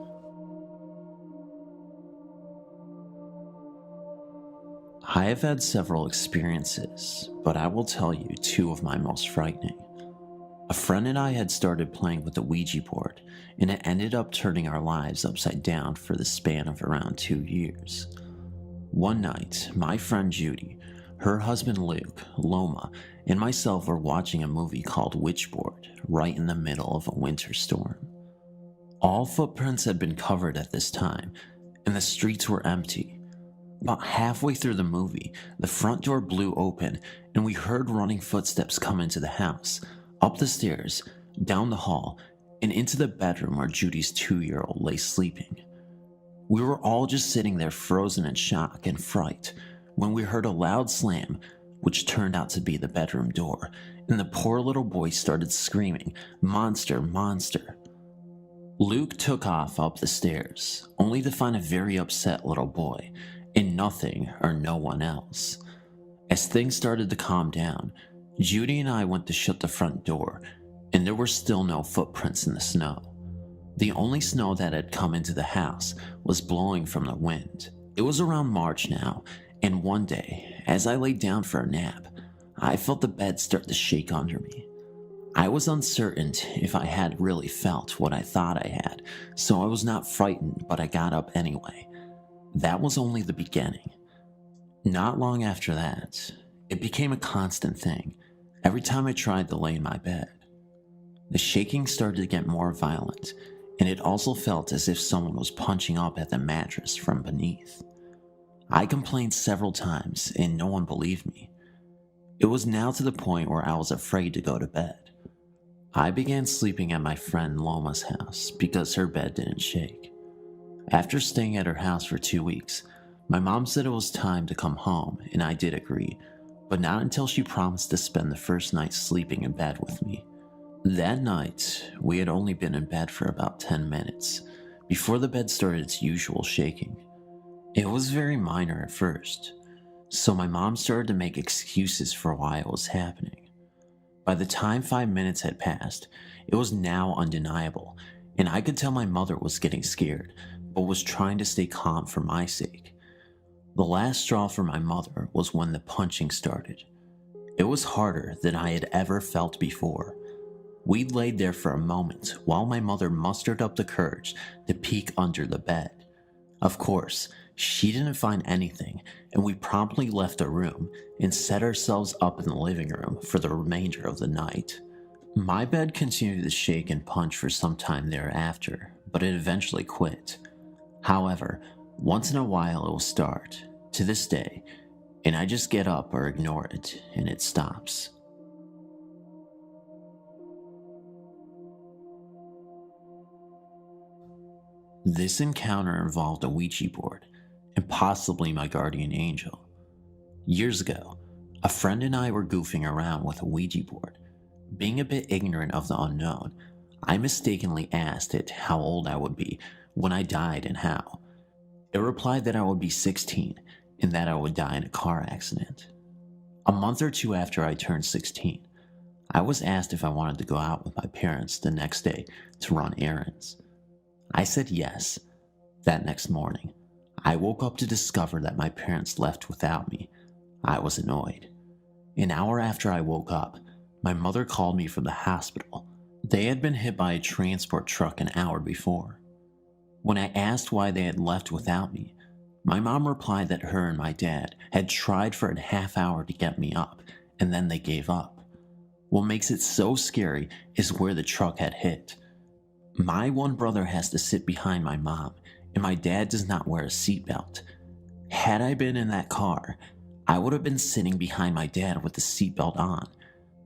I have had several experiences, but I will tell you two of my most frightening. A friend and I had started playing with the Ouija board, and it ended up turning our lives upside down for the span of around 2 years. One night, my friend Judy, her husband Luke, Loma, and myself were watching a movie called Witchboard right in the middle of a winter storm. All footprints had been covered at this time, and the streets were empty. About halfway through the movie, the front door blew open, and we heard running footsteps come into the house, up the stairs, down the hall, and into the bedroom where Judy's 2-year-old lay sleeping. We were all just sitting there frozen in shock and fright when we heard a loud slam, which turned out to be the bedroom door, and the poor little boy started screaming, "Monster, monster." Luke took off up the stairs, only to find a very upset little boy, and nothing or no one else. As things started to calm down, Judy and I went to shut the front door, and there were still no footprints in the snow. The only snow that had come into the house was blowing from the wind. It was around March now, and one day, as I laid down for a nap, I felt the bed start to shake under me. I was uncertain if I had really felt what I thought I had, so I was not frightened, but I got up anyway. That was only the beginning. Not long after that, it became a constant thing every time I tried to lay in my bed. The shaking started to get more violent, and it also felt as if someone was punching up at the mattress from beneath. I complained several times, and no one believed me. It was now to the point where I was afraid to go to bed. I began sleeping at my friend Loma's house because her bed didn't shake. After staying at her house for 2 weeks, my mom said it was time to come home, and I did agree, but not until she promised to spend the first night sleeping in bed with me. That night, we had only been in bed for about 10 minutes before the bed started its usual shaking. It was very minor at first, so my mom started to make excuses for why it was happening. By the time 5 minutes had passed, it was now undeniable, and I could tell my mother was getting scared, but was trying to stay calm for my sake. The last straw for my mother was when the punching started. It was harder than I had ever felt before. We laid there for a moment while my mother mustered up the courage to peek under the bed. Of course, she didn't find anything, and we promptly left the room and set ourselves up in the living room for the remainder of the night. My bed continued to shake and punch for some time thereafter, but it eventually quit. However, once in a while it will start, to this day, and I just get up or ignore it, and it stops. This encounter involved a Ouija board, and possibly my guardian angel.
Years ago, a friend and I were goofing around with a Ouija board. Being a bit ignorant of the unknown, I mistakenly asked it how old I would be when I died and how. It replied that I would be 16 and that I would die in a car accident. A month or two after I turned 16, I was asked if I wanted to go out with my parents the next day to run errands. I said yes. That next morning, I woke up to discover that my parents left without me. I was annoyed. An hour after I woke up, my mother called me from the hospital. They had been hit by a transport truck an hour before. When I asked why they had left without me, my mom replied that her and my dad had tried for a half hour to get me up, and then they gave up. What makes it so scary is where the truck had hit. My one brother has to sit behind my mom, and my dad does not wear a seatbelt. Had I been in that car, I would have been sitting behind my dad with the seatbelt on.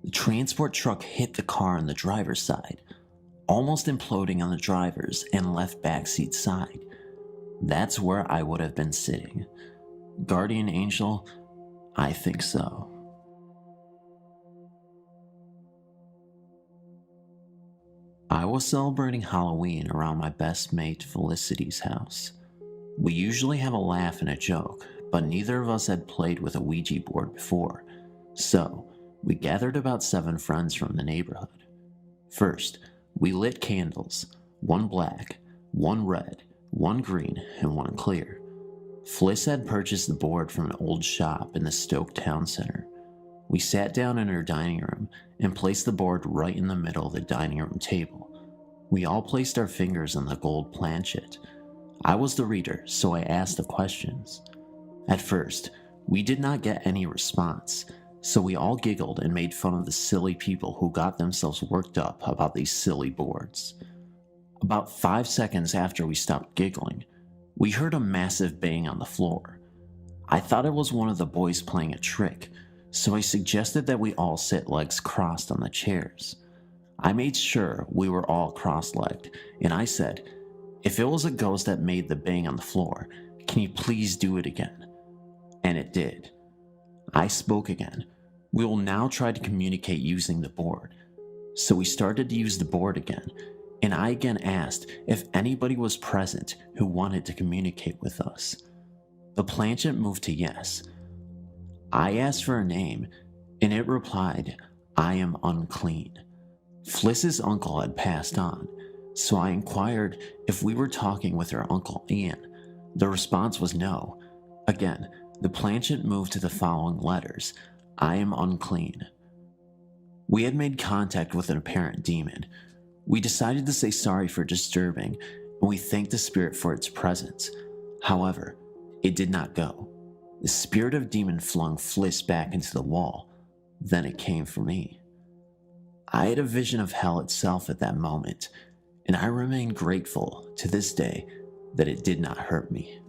The transport truck hit the car on the driver's side, almost imploding on the driver's and left backseat side. That's where I would have been sitting. Guardian angel? I think so. I was celebrating Halloween around my best mate Felicity's house. We usually have a laugh and a joke, but neither of us had played with a Ouija board before, so we gathered about 7 friends from the neighborhood. First, we lit candles, 1 black, 1 red, 1 green, and 1 clear. Fliss had purchased the board from an old shop in the Stoke Town Center. We sat down in her dining room and placed the board right in the middle of the dining room table. We all placed our fingers on the gold planchet. I was the reader, so I asked the questions. At first, we did not get any response, so we all giggled and made fun of the silly people who got themselves worked up about these silly boards. About 5 seconds after we stopped giggling, we heard a massive bang on the floor. I thought it was one of the boys playing a trick, so I suggested that we all sit legs crossed on the chairs. I made sure we were all cross-legged, and I said, "If it was a ghost that made the bang on the floor, can you please do it again?" And it did. I spoke again. We will now try to communicate using the board. So we started to use the board again, and I again asked if anybody was present who wanted to communicate with us. The planchet moved to yes. I asked for a name, and it replied, "I am unclean." Fliss's uncle had passed on, so I inquired if we were talking with her uncle Ian. The response was no. Again, the planchet moved to the following letters, "I am unclean." We had made contact with an apparent demon. We decided to say sorry for disturbing, and we thanked the spirit for its presence. However, it did not go. The spirit of demon flung Fliss back into the wall. Then it came for me. I had a vision of hell itself at that moment, and I remain grateful to this day that it did not hurt me.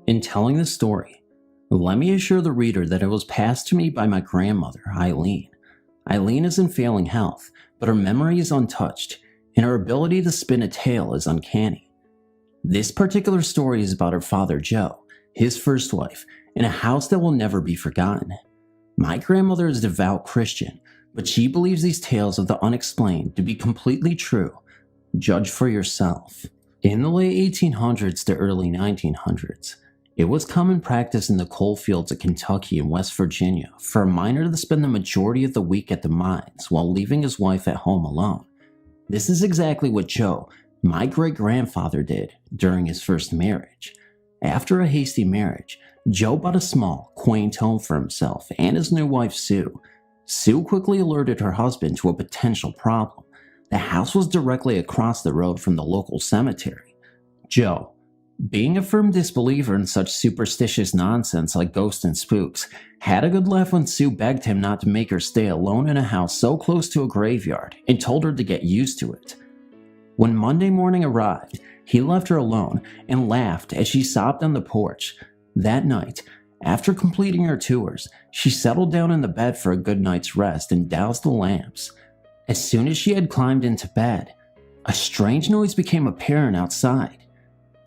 In telling the story, let me assure the reader that it was passed to me by my grandmother, Eileen. Eileen is in failing health, but her memory is untouched, and her ability to spin a tale is uncanny. This particular story is about her father, Joe, his first wife, and a house that will never be forgotten. My grandmother is a devout Christian, but she believes these tales of the unexplained to be completely true. Judge for yourself. In the late 1800s to early 1900s, it was common practice in the coal fields of Kentucky and West Virginia for a miner to spend the majority of the week at the mines while leaving his wife at home alone. This is exactly what Joe, my great-grandfather, did during his first marriage. After a hasty marriage, Joe bought a small, quaint home for himself and his new wife, Sue. Sue quickly alerted her husband to a potential problem. The house was directly across the road from the local cemetery. Joe, being a firm disbeliever in such superstitious nonsense like ghosts and spooks, had a good laugh when Sue begged him not to make her stay alone in a house so close to a graveyard and told her to get used to it. When Monday morning arrived, he left her alone and laughed as she sobbed on the porch. That night, after completing her tours, she settled down in the bed for a good night's rest and doused the lamps. As soon as she had climbed into bed, a strange noise became apparent outside.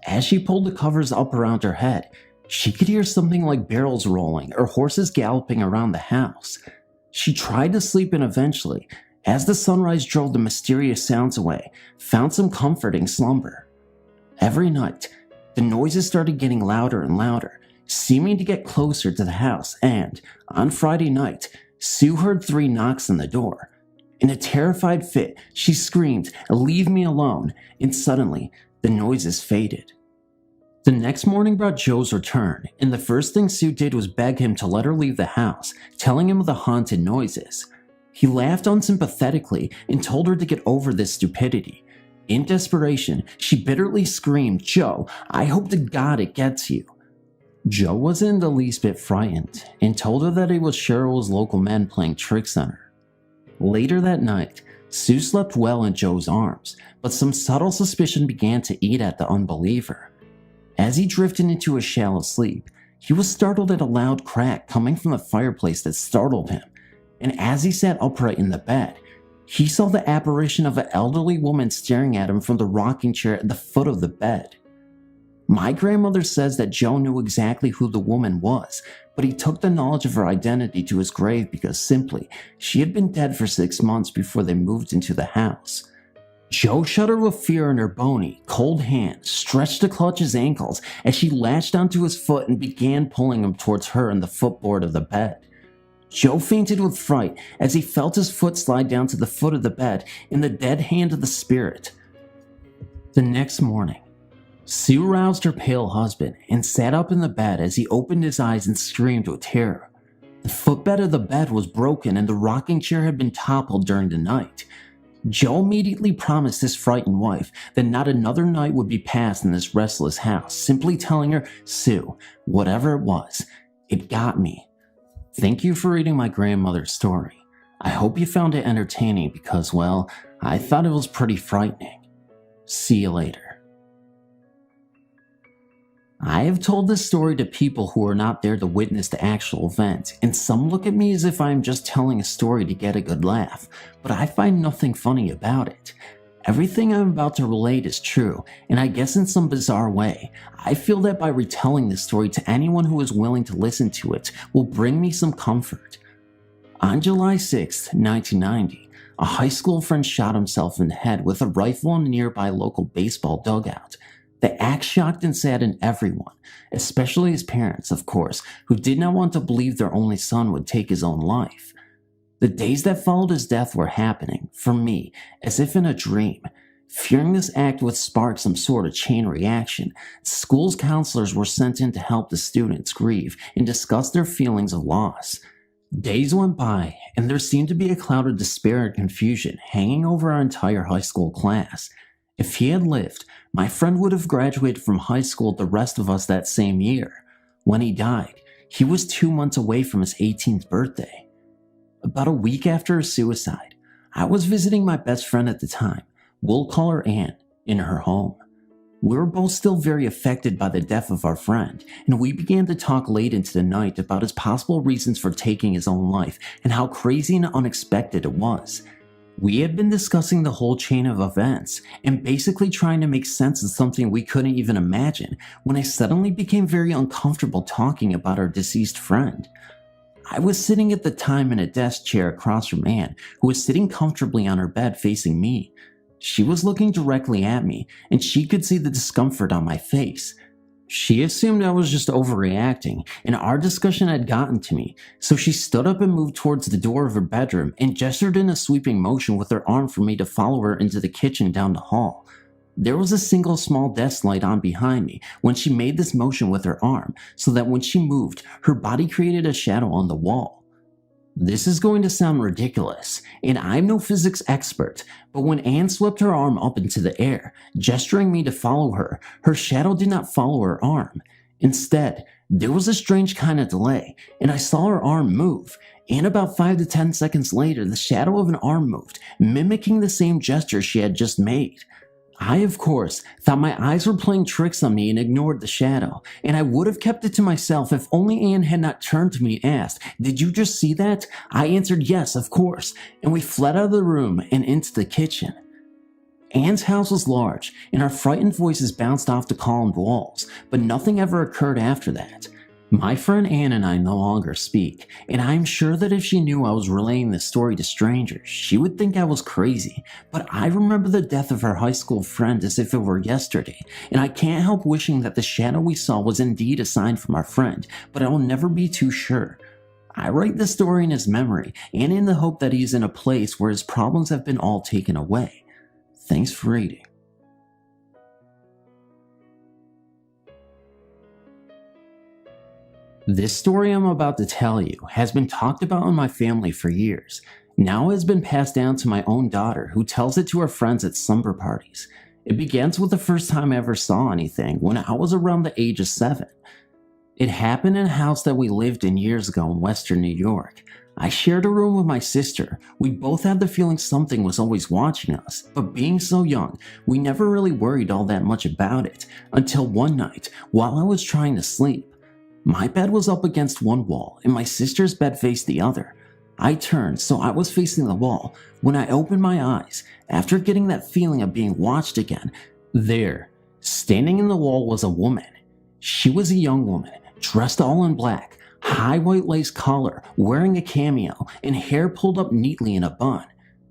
As she pulled the covers up around her head, She could hear something like barrels rolling or horses galloping around the house. She tried to sleep and eventually, as the sunrise drove the mysterious sounds away, found some comforting slumber. Every night, the noises started getting louder and louder, seeming to get closer to the house, and, on Friday night, Sue heard 3 knocks on the door. In a terrified fit, she screamed, "Leave me alone," and suddenly, the noises faded. The next morning brought Joe's return, and the first thing Sue did was beg him to let her leave the house, telling him of the haunted noises. He laughed unsympathetically and told her to get over this stupidity. In desperation, she bitterly screamed, "Joe, I hope to God it gets you." Joe wasn't the least bit frightened and told her that it was Cheryl's local men playing tricks on her. Later that night, Sue slept well in Joe's arms, but some subtle suspicion began to eat at the unbeliever. As he drifted into a shallow sleep, he was startled at a loud crack coming from the fireplace that startled him, and as he sat upright in the bed, he saw the apparition of an elderly woman staring at him from the rocking chair at the foot of the bed. My grandmother says that Joe knew exactly who the woman was, but he took the knowledge of her identity to his grave because simply, she had been dead for 6 months before they moved into the house. Joe shuddered with fear and her bony, cold hand stretched to clutch his ankles as she latched onto his foot and began pulling him towards her and the footboard of the bed. Joe fainted with fright as he felt his foot slide down to the foot of the bed in the dead hand of the spirit. The next morning, Sue roused her pale husband and sat up in the bed as he opened his eyes and screamed with terror. The footbed of the bed was broken and the rocking chair had been toppled during the night. Joe immediately promised his frightened wife that not another night would be passed in this restless house, simply telling her, "Sue, whatever it was, it got me." Thank you for reading my grandmother's story. I hope you found it entertaining because, well, I thought it was pretty frightening. See you later. I have told this story to people who are not there to witness the actual event, and some look at me as if I am just telling a story to get a good laugh, but I find nothing funny about it. Everything I'm about to relate is true, and I guess in some bizarre way, I feel that by retelling this story to anyone who is willing to listen to it will bring me some comfort. On July 6, 1990, a high school friend shot himself in the head with a rifle in a nearby local baseball dugout. The act shocked and saddened everyone, especially his parents, of course, who did not want to believe their only son would take his own life. The days that followed his death were happening, for me, as if in a dream. Fearing this act would spark some sort of chain reaction, school's counselors were sent in to help the students grieve and discuss their feelings of loss. Days went by, and there seemed to be a cloud of despair and confusion hanging over our entire high school class. If he had lived, my friend would have graduated from high school with the rest of us that same year. When he died, he was 2 months away from his 18th birthday. About a week after his suicide, I was visiting my best friend at the time, we'll call her Anne, in her home. We were both still very affected by the death of our friend, and we began to talk late into the night about his possible reasons for taking his own life and how crazy and unexpected it was. We had been discussing the whole chain of events and basically trying to make sense of something we couldn't even imagine when I suddenly became very uncomfortable talking about our deceased friend. I was sitting at the time in a desk chair across from Anne, who was sitting comfortably on her bed facing me. She was looking directly at me, and she could see the discomfort on my face. She assumed I was just overreacting, and our discussion had gotten to me, so she stood up and moved towards the door of her bedroom and gestured in a sweeping motion with her arm for me to follow her into the kitchen down the hall. There was a single small desk light on behind me when she made this motion with her arm, so that when she moved, her body created a shadow on the wall. This is going to sound ridiculous, and I'm no physics expert, but when Anne swept her arm up into the air, gesturing me to follow her, her shadow did not follow her arm. Instead, there was a strange kind of delay, and I saw her arm move, and about 5 to 10 seconds later, the shadow of an arm moved, mimicking the same gesture she had just made. I, of course, thought my eyes were playing tricks on me and ignored the shadow, and I would have kept it to myself if only Anne had not turned to me and asked, "Did you just see that?" I answered yes, of course, and we fled out of the room and into the kitchen. Anne's house was large, and our frightened voices bounced off the columned walls, but nothing ever occurred after that. My friend Anne and I no longer speak, and I'm sure that if she knew I was relaying this story to strangers, she would think I was crazy, but I remember the death of her high school friend as if it were yesterday, and I can't help wishing that the shadow we saw was indeed a sign from our friend, but I will never be too sure. I write this story in his memory, and in the hope that he is in a place where his problems have been all taken away. Thanks for reading. This story I'm about to tell you has been talked about in my family for years. Now it has been passed down to my own daughter, who tells it to her friends at slumber parties. It begins with the first time I ever saw anything, when I was around the age of 7. It happened in a house that we lived in years ago in western New York. I shared a room with my sister. We both had the feeling something was always watching us, but being so young, we never really worried all that much about it, until one night, while I was trying to sleep. My bed was up against one wall, and my sister's bed faced the other. I turned, so I was facing the wall. When I opened my eyes, after getting that feeling of being watched again, there, standing in the wall, was a woman. She was a young woman, dressed all in black, high white lace collar, wearing a cameo, and hair pulled up neatly in a bun.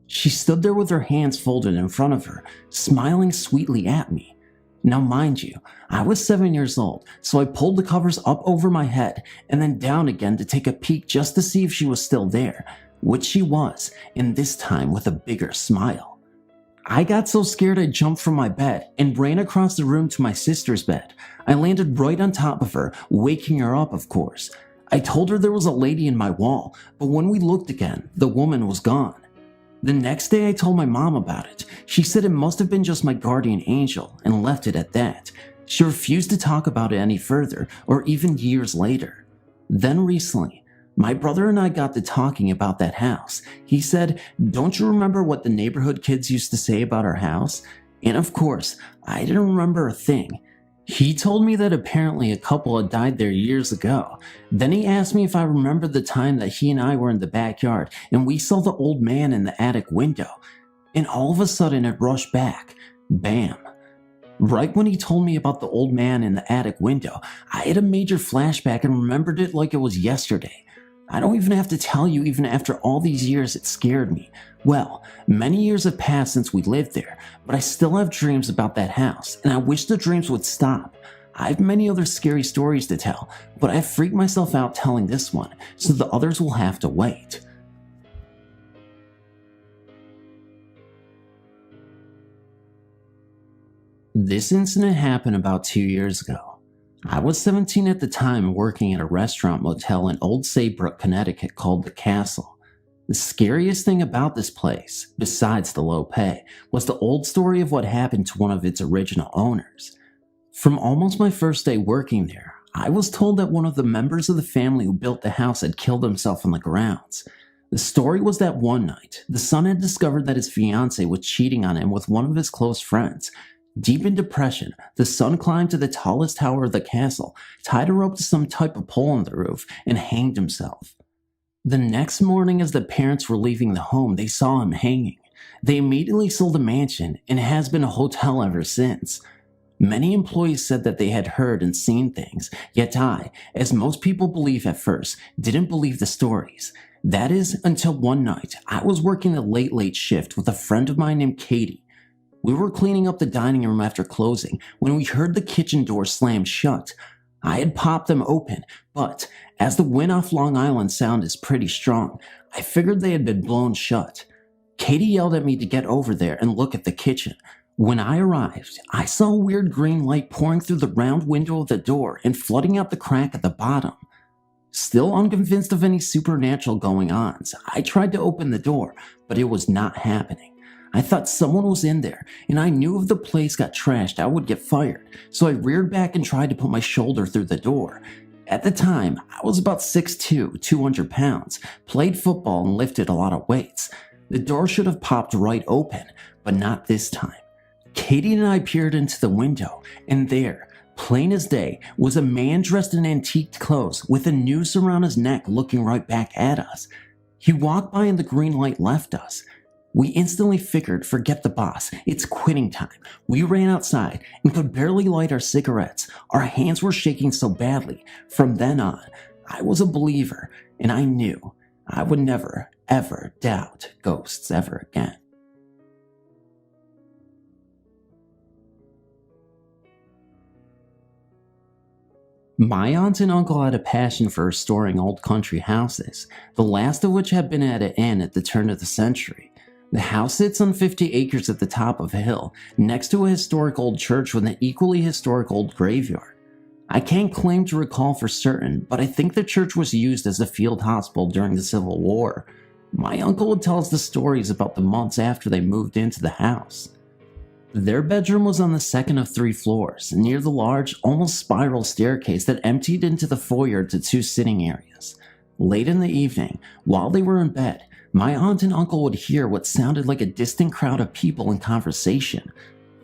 She stood there with her hands folded in front of her, smiling sweetly at me. Now mind you, I was 7 years old, so I pulled the covers up over my head and then down again to take a peek just to see if she was still there, which she was, and this time with a bigger smile. I got so scared I jumped from my bed and ran across the room to my sister's bed. I landed right on top of her, waking her up, of course. I told her there was a lady in my wall, but when we looked again, the woman was gone. The next day I told my mom about it. She said it must have been just my guardian angel and left it at that. She refused to talk about it any further, or even years later. Then recently, my brother and I got to talking about that house. He said, "Don't you remember what the neighborhood kids used to say about our house?" And of course, I didn't remember a thing. He told me that apparently a couple had died there years ago. Then he asked me if I remembered the time that he and I were in the backyard and we saw the old man in the attic window. And all of a sudden it rushed back. Bam. Right when he told me about the old man in the attic window, I had a major flashback and remembered it like it was yesterday. I don't even have to tell you, even after all these years, it scared me. Well, many years have passed since we lived there, but I still have dreams about that house, and I wish the dreams would stop. I have many other scary stories to tell, but I freaked myself out telling this one, so the others will have to wait. This incident happened about 2 years ago. I was 17 at the time, working at a restaurant motel in Old Saybrook, Connecticut called The Castle. The scariest thing about this place, besides the low pay, was the old story of what happened to one of its original owners. From almost my first day working there, I was told that one of the members of the family who built the house had killed himself on the grounds. The story was that one night, the son had discovered that his fiancée was cheating on him with one of his close friends. Deep in depression, the son climbed to the tallest tower of the castle, tied a rope to some type of pole on the roof, and hanged himself. The next morning, as the parents were leaving the home, they saw him hanging. They immediately sold the mansion, and it has been a hotel ever since. Many employees said that they had heard and seen things, yet I, as most people believe at first, didn't believe the stories. That is, until one night, I was working a late shift with a friend of mine named Katie. We were cleaning up the dining room after closing when we heard the kitchen door slam shut. I had popped them open, but as the wind off Long Island Sound is pretty strong, I figured they had been blown shut. Katie yelled at me to get over there and look at the kitchen. When I arrived, I saw a weird green light pouring through the round window of the door and flooding out the crack at the bottom. Still unconvinced of any supernatural going-ons, I tried to open the door, but it was not happening. I thought someone was in there, and I knew if the place got trashed, I would get fired, so I reared back and tried to put my shoulder through the door. At the time, I was about 6'2", 200 pounds, played football and lifted a lot of weights. The door should have popped right open, but not this time. Katie and I peered into the window, and there, plain as day, was a man dressed in antique clothes with a noose around his neck looking right back at us. He walked by and the green light left us. We instantly figured, forget the boss, it's quitting time. We ran outside and could barely light our cigarettes. Our hands were shaking so badly. From then on, I was a believer, and I knew I would never, ever doubt ghosts ever again. My aunt and uncle had a passion for restoring old country houses, the last of which had been at an end at the turn of the century. The house sits on 50 acres at the top of a hill, next to a historic old church with an equally historic old graveyard. I can't claim to recall for certain, but I think the church was used as a field hospital during the Civil War. My uncle would tell us the stories about the months after they moved into the house. Their bedroom was on the second of 3 floors, near the large, almost spiral staircase that emptied into the foyer to 2 sitting areas. Late in the evening, while they were in bed, my aunt and uncle would hear what sounded like a distant crowd of people in conversation.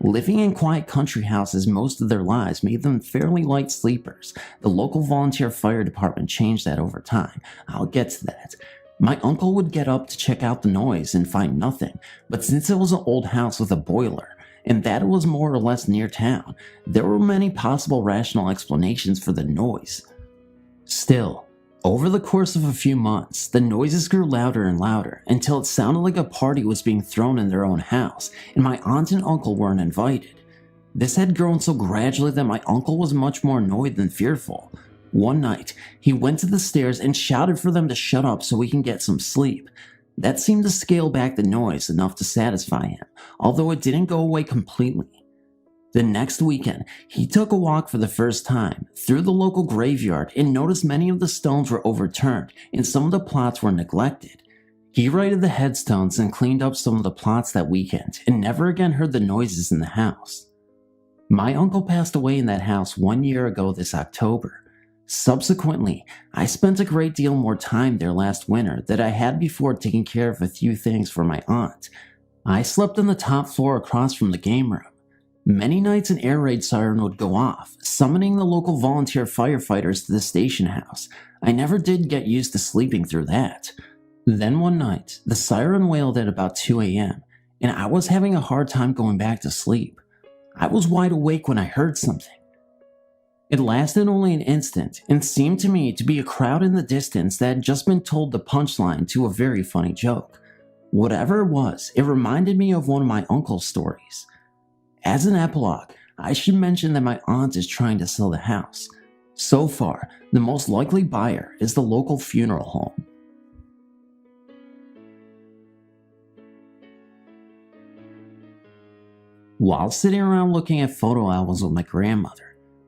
Living in quiet country houses most of their lives made them fairly light sleepers. The local volunteer fire department changed that over time. I'll get to that. My uncle would get up to check out the noise and find nothing, but since it was an old house with a boiler, and that it was more or less near town, there were many possible rational explanations for the noise. Still, over the course of a few months, the noises grew louder and louder until it sounded like a party was being thrown in their own house, and my aunt and uncle weren't invited. This had grown so gradually that my uncle was much more annoyed than fearful. One night, he went to the stairs and shouted for them to shut up so we can get some sleep. That seemed to scale back the noise enough to satisfy him, although it didn't go away completely. The next weekend, he took a walk for the first time through the local graveyard and noticed many of the stones were overturned and some of the plots were neglected. He righted the headstones and cleaned up some of the plots that weekend and never again heard the noises in the house. My uncle passed away in that house 1 year ago this October. Subsequently, I spent a great deal more time there last winter than I had before taking care of a few things for my aunt. I slept on the top floor across from the game room. Many nights an air raid siren would go off, summoning the local volunteer firefighters to the station house. I never did get used to sleeping through that. Then one night, the siren wailed at about 2 a.m., and I was having a hard time going back to sleep. I was wide awake when I heard something. It lasted only an instant and seemed to me to be a crowd in the distance that had just been told the punchline to a very funny joke. Whatever it was, it reminded me of one of my uncle's stories. As an epilogue, I should mention that my aunt is trying to sell the house. So far, the most likely buyer is the local funeral home. While sitting around looking at photo albums with my grandmother,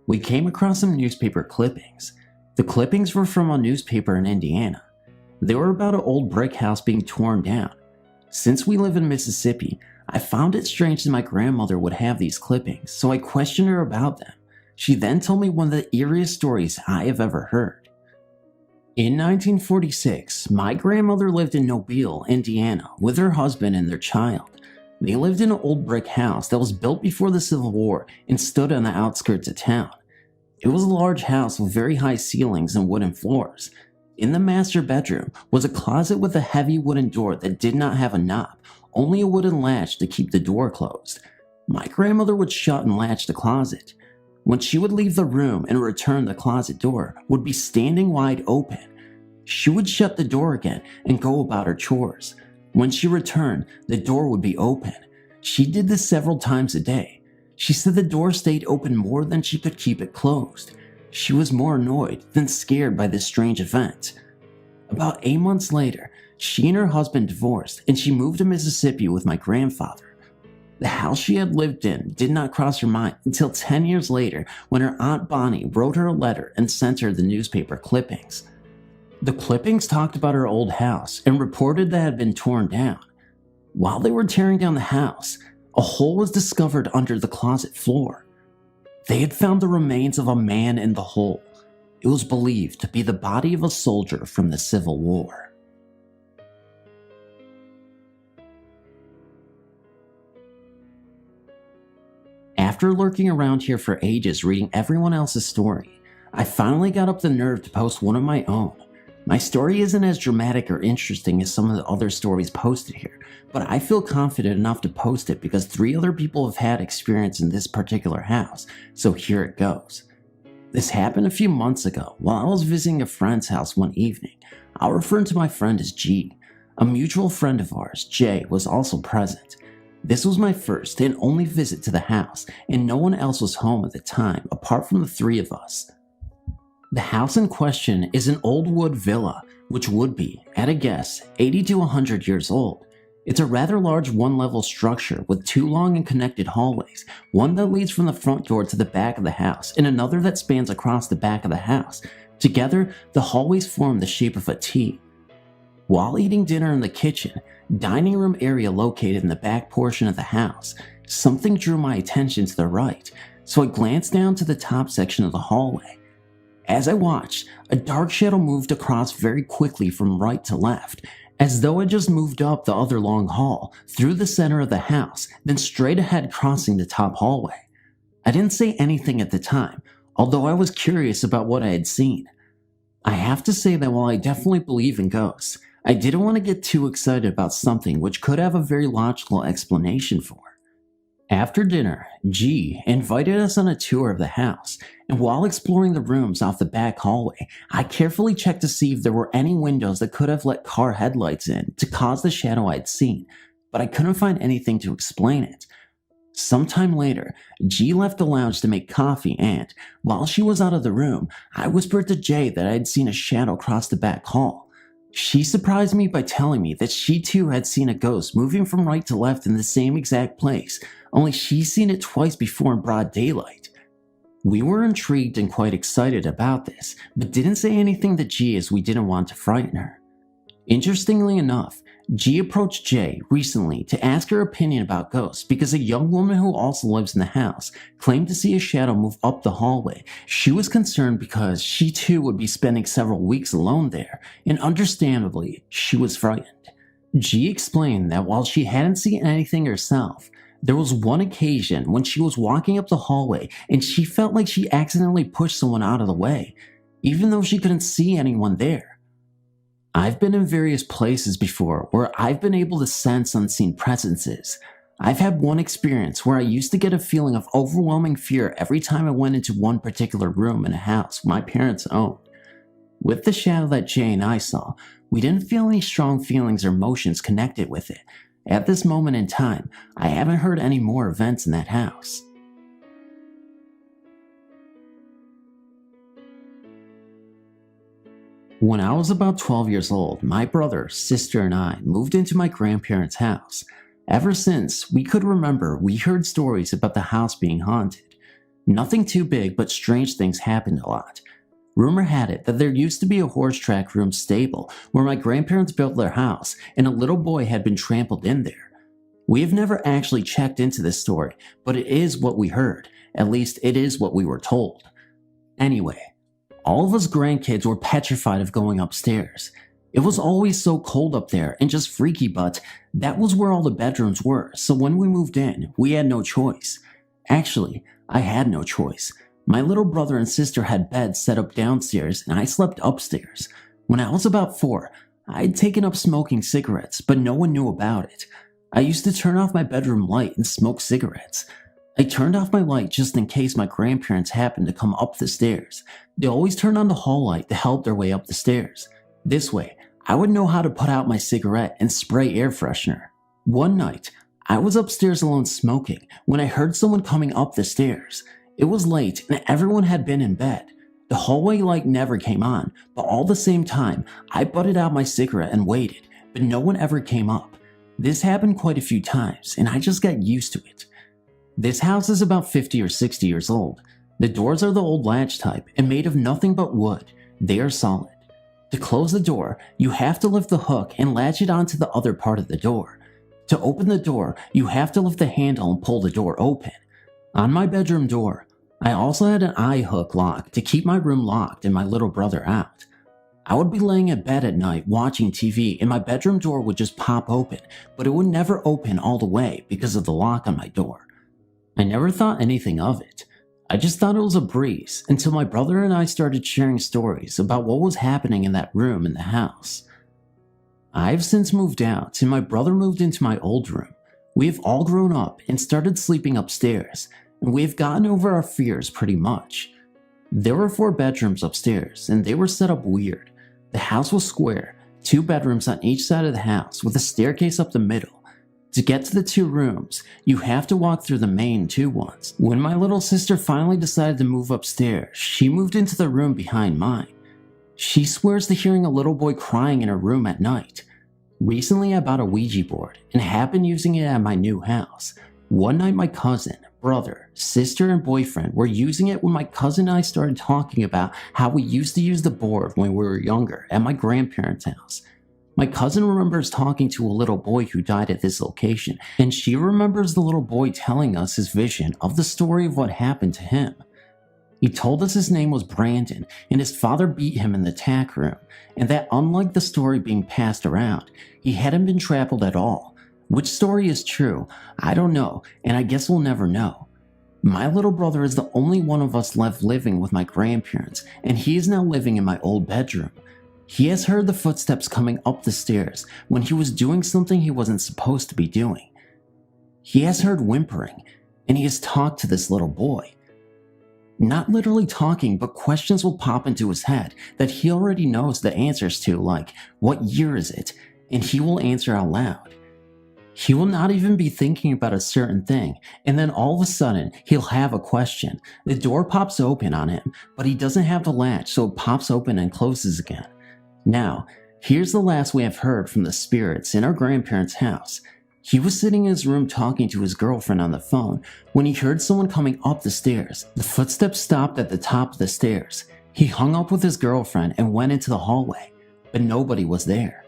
we came across some newspaper clippings. The clippings were from a newspaper in Indiana. They were about an old brick house being torn down. Since we live in Mississippi, I found it strange that my grandmother would have these clippings, so I questioned her about them. She then told me one of the eeriest stories I have ever heard. In 1946, my grandmother lived in Mobile, Indiana, with her husband and their child. They lived in an old brick house that was built before the Civil War and stood on the outskirts of town. It was a large house with very high ceilings and wooden floors. In the master bedroom was a closet with a heavy wooden door that did not have a knob, only a wooden latch to keep the door closed. My grandmother would shut and latch the closet. When she would leave the room and return, the closet door would be standing wide open. She would shut the door again and go about her chores. When she returned, the door would be open. She did this several times a day. She said the door stayed open more than she could keep it closed. She was more annoyed than scared by this strange event. About 8 months later, she and her husband divorced and she moved to Mississippi with my grandfather. The house she had lived in did not cross her mind until 10 years later when her Aunt Bonnie wrote her a letter and sent her the newspaper clippings. The clippings talked about her old house and reported that it had been torn down. While they were tearing down the house, a hole was discovered under the closet floor. They had found the remains of a man in the hole. It was believed to be the body of a soldier from the Civil War. After lurking around here for ages reading everyone else's story, I finally got up the nerve to post one of my own. My story isn't as dramatic or interesting as some of the other stories posted here, but I feel confident enough to post it because 3 other people have had experience in this particular house, so here it goes. This happened a few months ago while I was visiting a friend's house one evening. I'll refer to my friend as G. A mutual friend of ours, Jay, was also present. This was my first and only visit to the house, and no one else was home at the time apart from the 3 of us. The house in question is an old wood villa, which would be, at a guess, 80 to 100 years old. It's a rather large one-level structure with 2 long and connected hallways, one that leads from the front door to the back of the house and another that spans across the back of the house. Together, the hallways form the shape of a T. While eating dinner in the kitchen, dining room area located in the back portion of the house, something drew my attention to the right, so I glanced down to the top section of the hallway. As I watched, a dark shadow moved across very quickly from right to left, as though it just moved up the other long hall, through the center of the house, then straight ahead crossing the top hallway. I didn't say anything at the time, although I was curious about what I had seen. I have to say that while I definitely believe in ghosts, I didn't want to get too excited about something which could have a very logical explanation for. After dinner, G invited us on a tour of the house, and while exploring the rooms off the back hallway, I carefully checked to see if there were any windows that could have let car headlights in to cause the shadow I'd seen, but I couldn't find anything to explain it. Sometime later, G left the lounge to make coffee and, while she was out of the room, I whispered to Jay that I had seen a shadow cross the back hall. She surprised me by telling me that she too had seen a ghost moving from right to left in the same exact place, only she's seen it twice before in broad daylight. We were intrigued and quite excited about this, but didn't say anything to G as we didn't want to frighten her. Interestingly enough, G approached Jay recently to ask her opinion about ghosts because a young woman who also lives in the house claimed to see a shadow move up the hallway. She was concerned because she too would be spending several weeks alone there, and understandably, she was frightened. G explained that while she hadn't seen anything herself, there was one occasion when she was walking up the hallway and she felt like she accidentally pushed someone out of the way, even though she couldn't see anyone there. I've been in various places before where I've been able to sense unseen presences. I've had one experience where I used to get a feeling of overwhelming fear every time I went into one particular room in a house my parents owned. With the shadow that Jay and I saw, we didn't feel any strong feelings or emotions connected with it. At this moment in time, I haven't heard any more events in that house. When I was about 12 years old, my brother, sister, and I moved into my grandparents' house. Ever since we could remember, we heard stories about the house being haunted. Nothing too big, but strange things happened a lot. Rumor had it that there used to be a horse track room stable where my grandparents built their house, and a little boy had been trampled in there. We have never actually checked into this story, but it is what we heard. At least it is what we were told. Anyway, all of us grandkids were petrified of going upstairs. It was always so cold up there and just freaky, but that was where all the bedrooms were, so when we moved in, we had no choice. Actually, I had no choice. My little brother and sister had beds set up downstairs and I slept upstairs. When I was about 4, I had taken up smoking cigarettes, but no one knew about it. I used to turn off my bedroom light and smoke cigarettes. I turned off my light just in case my grandparents happened to come up the stairs. They always turned on the hall light to help their way up the stairs. This way, I would know how to put out my cigarette and spray air freshener. One night, I was upstairs alone smoking when I heard someone coming up the stairs. It was late and everyone had been in bed. The hallway light never came on, but all the same time, I butted out my cigarette and waited, but no one ever came up. This happened quite a few times, and I just got used to it. This house is about 50 or 60 years old. The doors are the old latch type and made of nothing but wood. They are solid. To close the door, you have to lift the hook and latch it onto the other part of the door. To open the door, you have to lift the handle and pull the door open. On my bedroom door, I also had an eye hook lock to keep my room locked and my little brother out. I would be laying in bed at night watching TV and my bedroom door would just pop open, but it would never open all the way because of the lock on my door. I never thought anything of it.
I just thought it was a breeze until my brother and I started sharing stories about what was happening in that room in the house. I've since moved out and my brother moved into my old room. We have all grown up and started sleeping upstairs, and we have gotten over our fears pretty much. There were 4 bedrooms upstairs and they were set up weird. The house was square, 2 bedrooms on each side of the house with a staircase up the middle. To get to the 2 rooms, you have to walk through the main 2 ones. When my little sister finally decided to move upstairs, she moved into the room behind mine. She swears to hearing a little boy crying in her room at night. Recently I bought a Ouija board and have been using it at my new house. One night my cousin, brother, sister, and boyfriend were using it when my cousin and I started talking about how we used to use the board when we were younger at my grandparents' house. My cousin remembers talking to a little boy who died at this location, and she remembers the little boy telling us his vision of the story of what happened to him. He told us his name was Brandon, and his father beat him in the tack room, and that unlike the story being passed around, he hadn't been trampled at all. Which story is true, I don't know, and I guess we'll never know. My little brother is the only one of us left living with my grandparents, and he is now living in my old bedroom. He has heard the footsteps coming up the stairs when he was doing something he wasn't supposed to be doing. He has heard whimpering, and he has talked to this little boy. Not literally talking, but questions will pop into his head that he already knows the answers to, like, what year is it? And he will answer out loud. He will not even be thinking about a certain thing, and then all of a sudden, he'll have a question. The door pops open on him, but he doesn't have the latch, so it pops open and closes again. Now, here's the last we have heard from the spirits in our grandparents' house. He was sitting in his room talking to his girlfriend on the phone when he heard someone coming up the stairs. The footsteps stopped at the top of the stairs. He hung up with his girlfriend and went into the hallway, but nobody was there.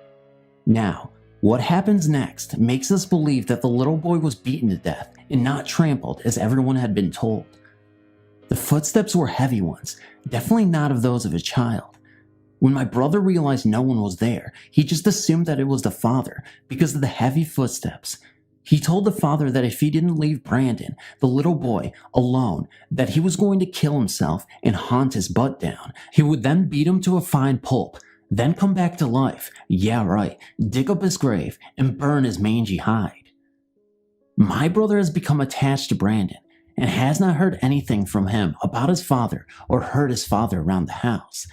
Now, what happens next makes us believe that the little boy was beaten to death and not trampled as everyone had been told. The footsteps were heavy ones, definitely not of those of a child. When my brother realized no one was there, he just assumed that it was the father because of the heavy footsteps. He told the father that if he didn't leave Brandon, the little boy, alone, that he was going to kill himself and haunt his butt down. He would then beat him to a fine pulp, then come back to life, yeah right, dig up his grave and burn his mangy hide. My brother has become attached to Brandon and has not heard anything from him about his father or heard his father around the house.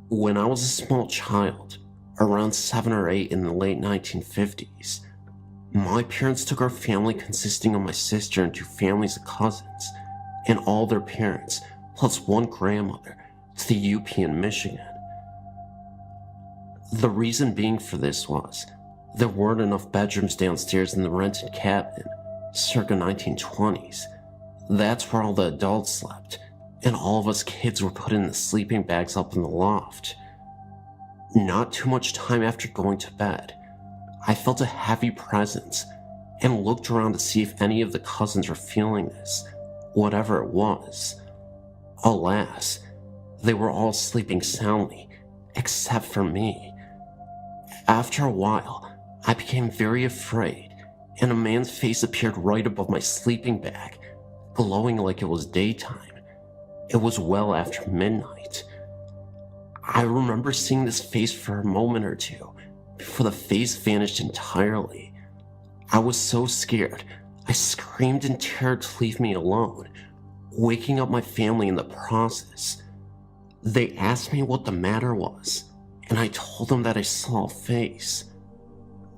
When I was a small child, around 7 or 8 in the late 1950s, my parents took our family consisting of my sister and 2 families of cousins, and all their parents, plus 1 grandmother, to the UP in Michigan. The reason being for this was, there weren't enough bedrooms downstairs in the rented cabin, circa 1920s. That's where all the adults slept, and all of us kids were put in the sleeping bags up in the loft. Not too much time after going to bed, I felt a heavy presence and looked around to see if any of the cousins were feeling this, whatever it was. Alas, they were all sleeping soundly, except for me. After a while, I became very afraid, and a man's face appeared right above my sleeping bag, glowing like it was daytime. It was well after midnight. I remember seeing this face for a moment or two, before the face vanished entirely. I was so scared, I screamed in terror to leave me alone, waking up my family in the process. They asked me what the matter was, and I told them that I saw a face.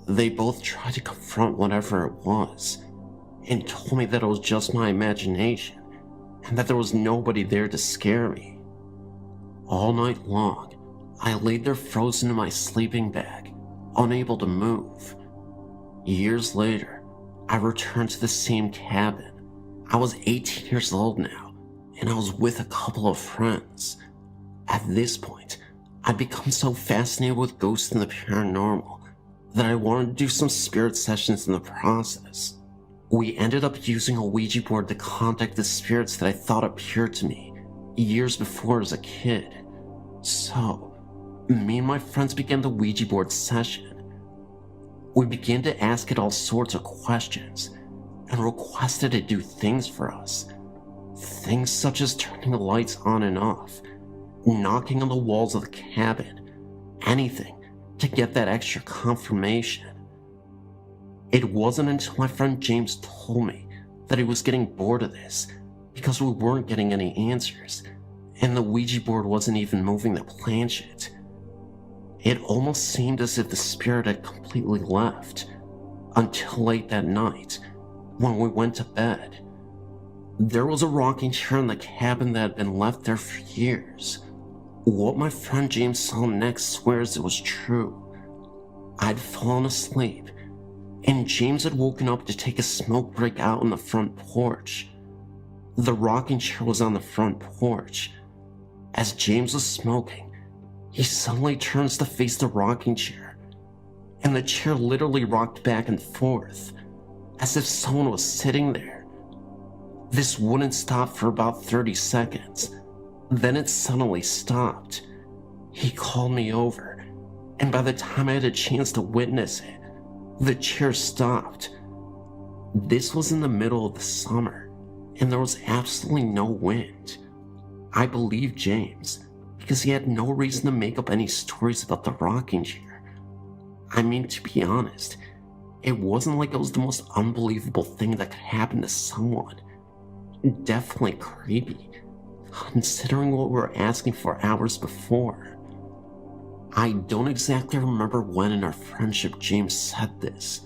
They both tried to confront whatever it was, and told me that it was just my imagination, and that there was nobody there to scare me. All night long, I laid there frozen in my sleeping bag, unable to move. Years later, I returned to the same cabin. I was 18 years old now, and I was with a couple of friends. At this point, I'd become so fascinated with ghosts and the paranormal that I wanted to do some spirit sessions in the process. We ended up using a Ouija board to contact the spirits that I thought appeared to me years before as a kid. So, me and my friends began the Ouija board session. We began to ask it all sorts of questions and requested it do things for us. Things such as turning the lights on and off, knocking on the walls of the cabin, anything to get that extra confirmation. It wasn't until my friend James told me that he was getting bored of this because we weren't getting any answers, and the Ouija board wasn't even moving the planchette. It almost seemed as if the spirit had completely left, until late that night, when we went to bed. There was a rocking chair in the cabin that had been left there for years. What my friend James saw next swears it was true. I'd fallen asleep, and James had woken up to take a smoke break out on the front porch. The rocking chair was on the front porch. As James was smoking, he suddenly turns to face the rocking chair, and the chair literally rocked back and forth, as if someone was sitting there. This wouldn't stop for about 30 seconds. Then it suddenly stopped. He called me over, and by the time I had a chance to witness it, the chair stopped. This was in the middle of the summer, and there was absolutely no wind. I believed James, because he had no reason to make up any stories about the rocking chair. I mean, to be honest, it wasn't like it was the most unbelievable thing that could happen to someone. Definitely creepy, considering what we were asking for hours before. I don't exactly remember when in our friendship James said this,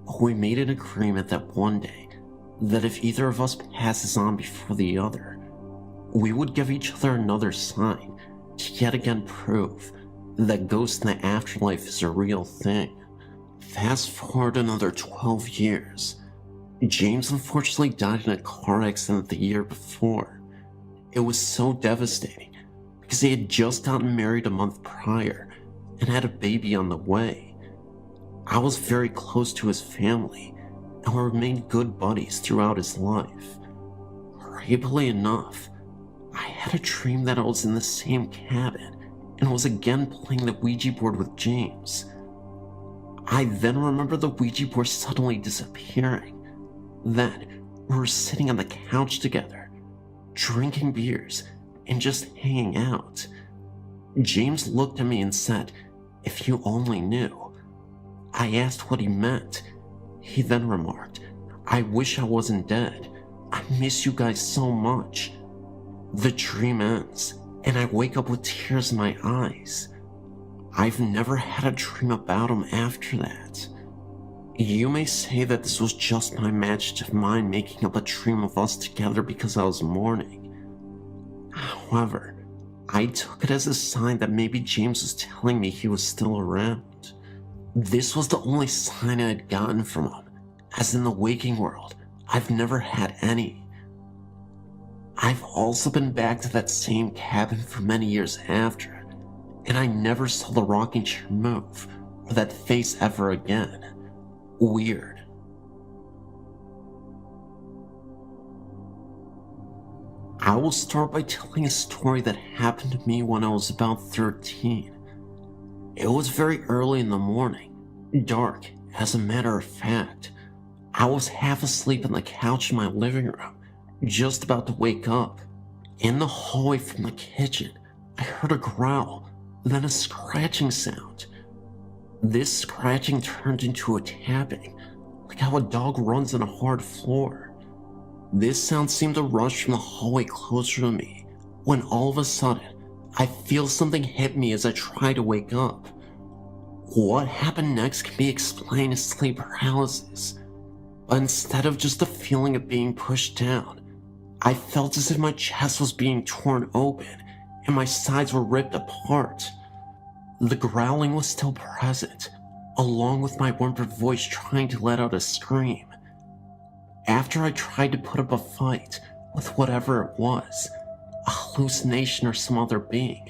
but we made an agreement that one day, that if either of us passes on before the other, we would give each other another sign to yet again prove that ghosts in the afterlife is a real thing. Fast forward another 12 years. James unfortunately died in a car accident the year before. It was so devastating because he had just gotten married a month prior and had a baby on the way. I was very close to his family and we remained good buddies throughout his life. Creepily enough, I had a dream that I was in the same cabin and was again playing the Ouija board with James. I then remember the Ouija board suddenly disappearing. Then we were sitting on the couch together, drinking beers and just hanging out. James looked at me and said, "If you only knew." I asked what he meant. He then remarked, "I wish I wasn't dead. I miss you guys so much." The dream ends, and I wake up with tears in my eyes. I've never had a dream about him after that. You may say that this was just my imaginative mind making up a dream of us together because I was mourning. However, I took it as a sign that maybe James was telling me he was still around. This was the only sign I had gotten from him, as in the waking world, I've never had any. I've also been back to that same cabin for many years after, and I never saw the rocking chair move, or that face ever again. Weird. I will start by telling a story that happened to me when I was about 13. It was very early in the morning, dark, as a matter of fact. I was half asleep on the couch in my living room, just about to wake up. In the hallway from the kitchen, I heard a growl, then a scratching sound. This scratching turned into a tapping, like how a dog runs on a hard floor. This sound seemed to rush from the hallway closer to me, when all of a sudden, I feel something hit me as I try to wake up. What happened next can be explained as sleep paralysis, but instead of just the feeling of being pushed down, I felt as if my chest was being torn open and my sides were ripped apart. The growling was still present, along with my whimpered voice trying to let out a scream. After I tried to put up a fight with whatever it was, a hallucination or some other being,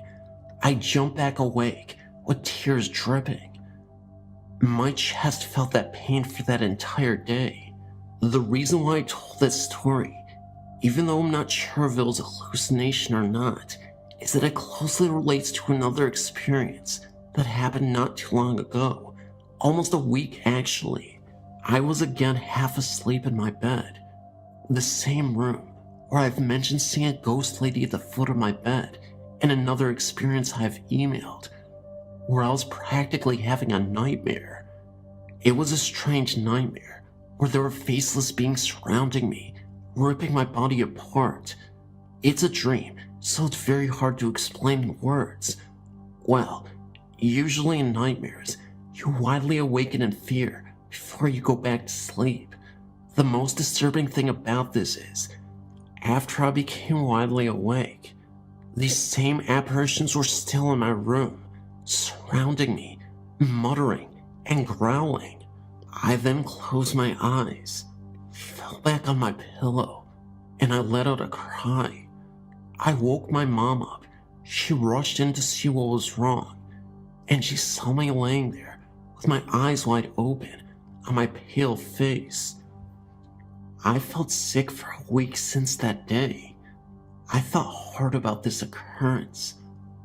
I jumped back awake with tears dripping. My chest felt that pain for that entire day. The reason why I told this story, even though I'm not sure if it was a hallucination or not, is that it closely relates to another experience that happened not too long ago, almost a week actually. I was again half asleep in my bed, the same room, or I've mentioned seeing a ghost lady at the foot of my bed, and another experience I've emailed, where I was practically having a nightmare. It was a strange nightmare, where there were faceless beings surrounding me, ripping my body apart. It's a dream, so it's very hard to explain in words. Well, usually in nightmares, you widely awaken in fear before you go back to sleep. The most disturbing thing about this is, after I became widely awake, these same apparitions were still in my room, surrounding me, muttering and growling. I then closed my eyes, fell back on my pillow, and I let out a cry. I woke my mom up. She rushed in to see what was wrong, and she saw me laying there with my eyes wide open on my pale face. I felt sick for a week since that day. I thought hard about this occurrence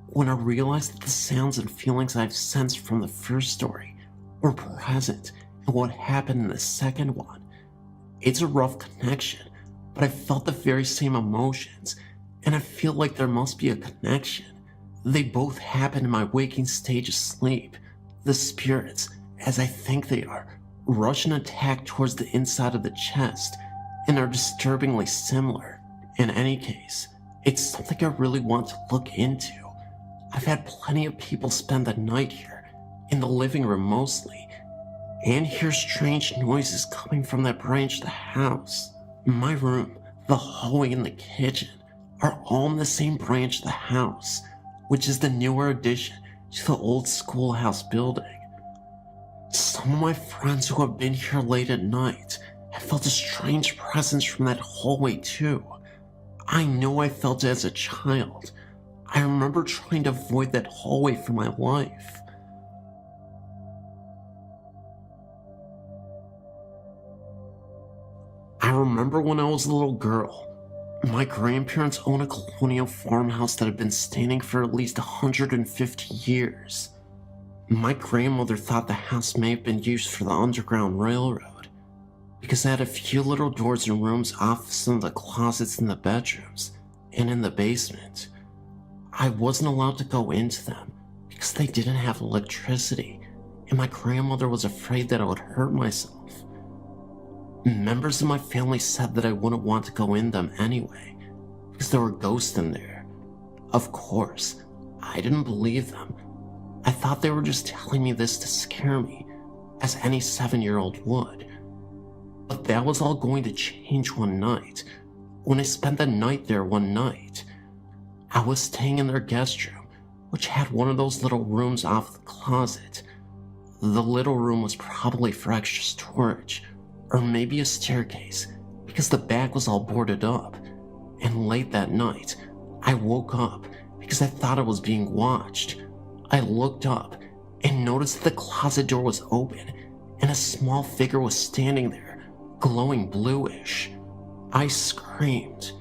when I realized that the sounds and feelings I've sensed from the first story were present in what happened in the second one. It's a rough connection, but I felt the very same emotions, and I feel like there must be a connection. They both happen in my waking stage of sleep. The spirits, as I think they are, rush and attack towards the inside of the chest and are disturbingly similar. In any case, it's something I really want to look into. I've had plenty of people spend the night here, in the living room mostly, and hear strange noises coming from that branch of the house. My room, the hallway, and the kitchen are all in the same branch of the house, which is the newer addition to the old schoolhouse building. Some of my friends who have been here late at night have felt a strange presence from that hallway too. I know I felt it as a child. I remember trying to avoid that hallway for my life. I remember when I was a little girl, my grandparents owned a colonial farmhouse that had been standing for at least 150 years. My grandmother thought the house may have been used for the Underground Railroad, because it had a few little doors and rooms off some of the closets in the bedrooms and in the basement. I wasn't allowed to go into them because they didn't have electricity, and my grandmother was afraid that I would hurt myself. Members of my family said that I wouldn't want to go in them anyway, because there were ghosts in there. Of course, I didn't believe them. I thought they were just telling me this to scare me, as any 7-year-old would. But that was all going to change one night, when I spent the night there one night. I was staying in their guest room, which had one of those little rooms off the closet. The little room was probably for extra storage, or maybe a staircase, because the back was all boarded up. And late that night, I woke up because I thought I was being watched. I looked up and noticed that the closet door was open and a small figure was standing there, glowing bluish. I screamed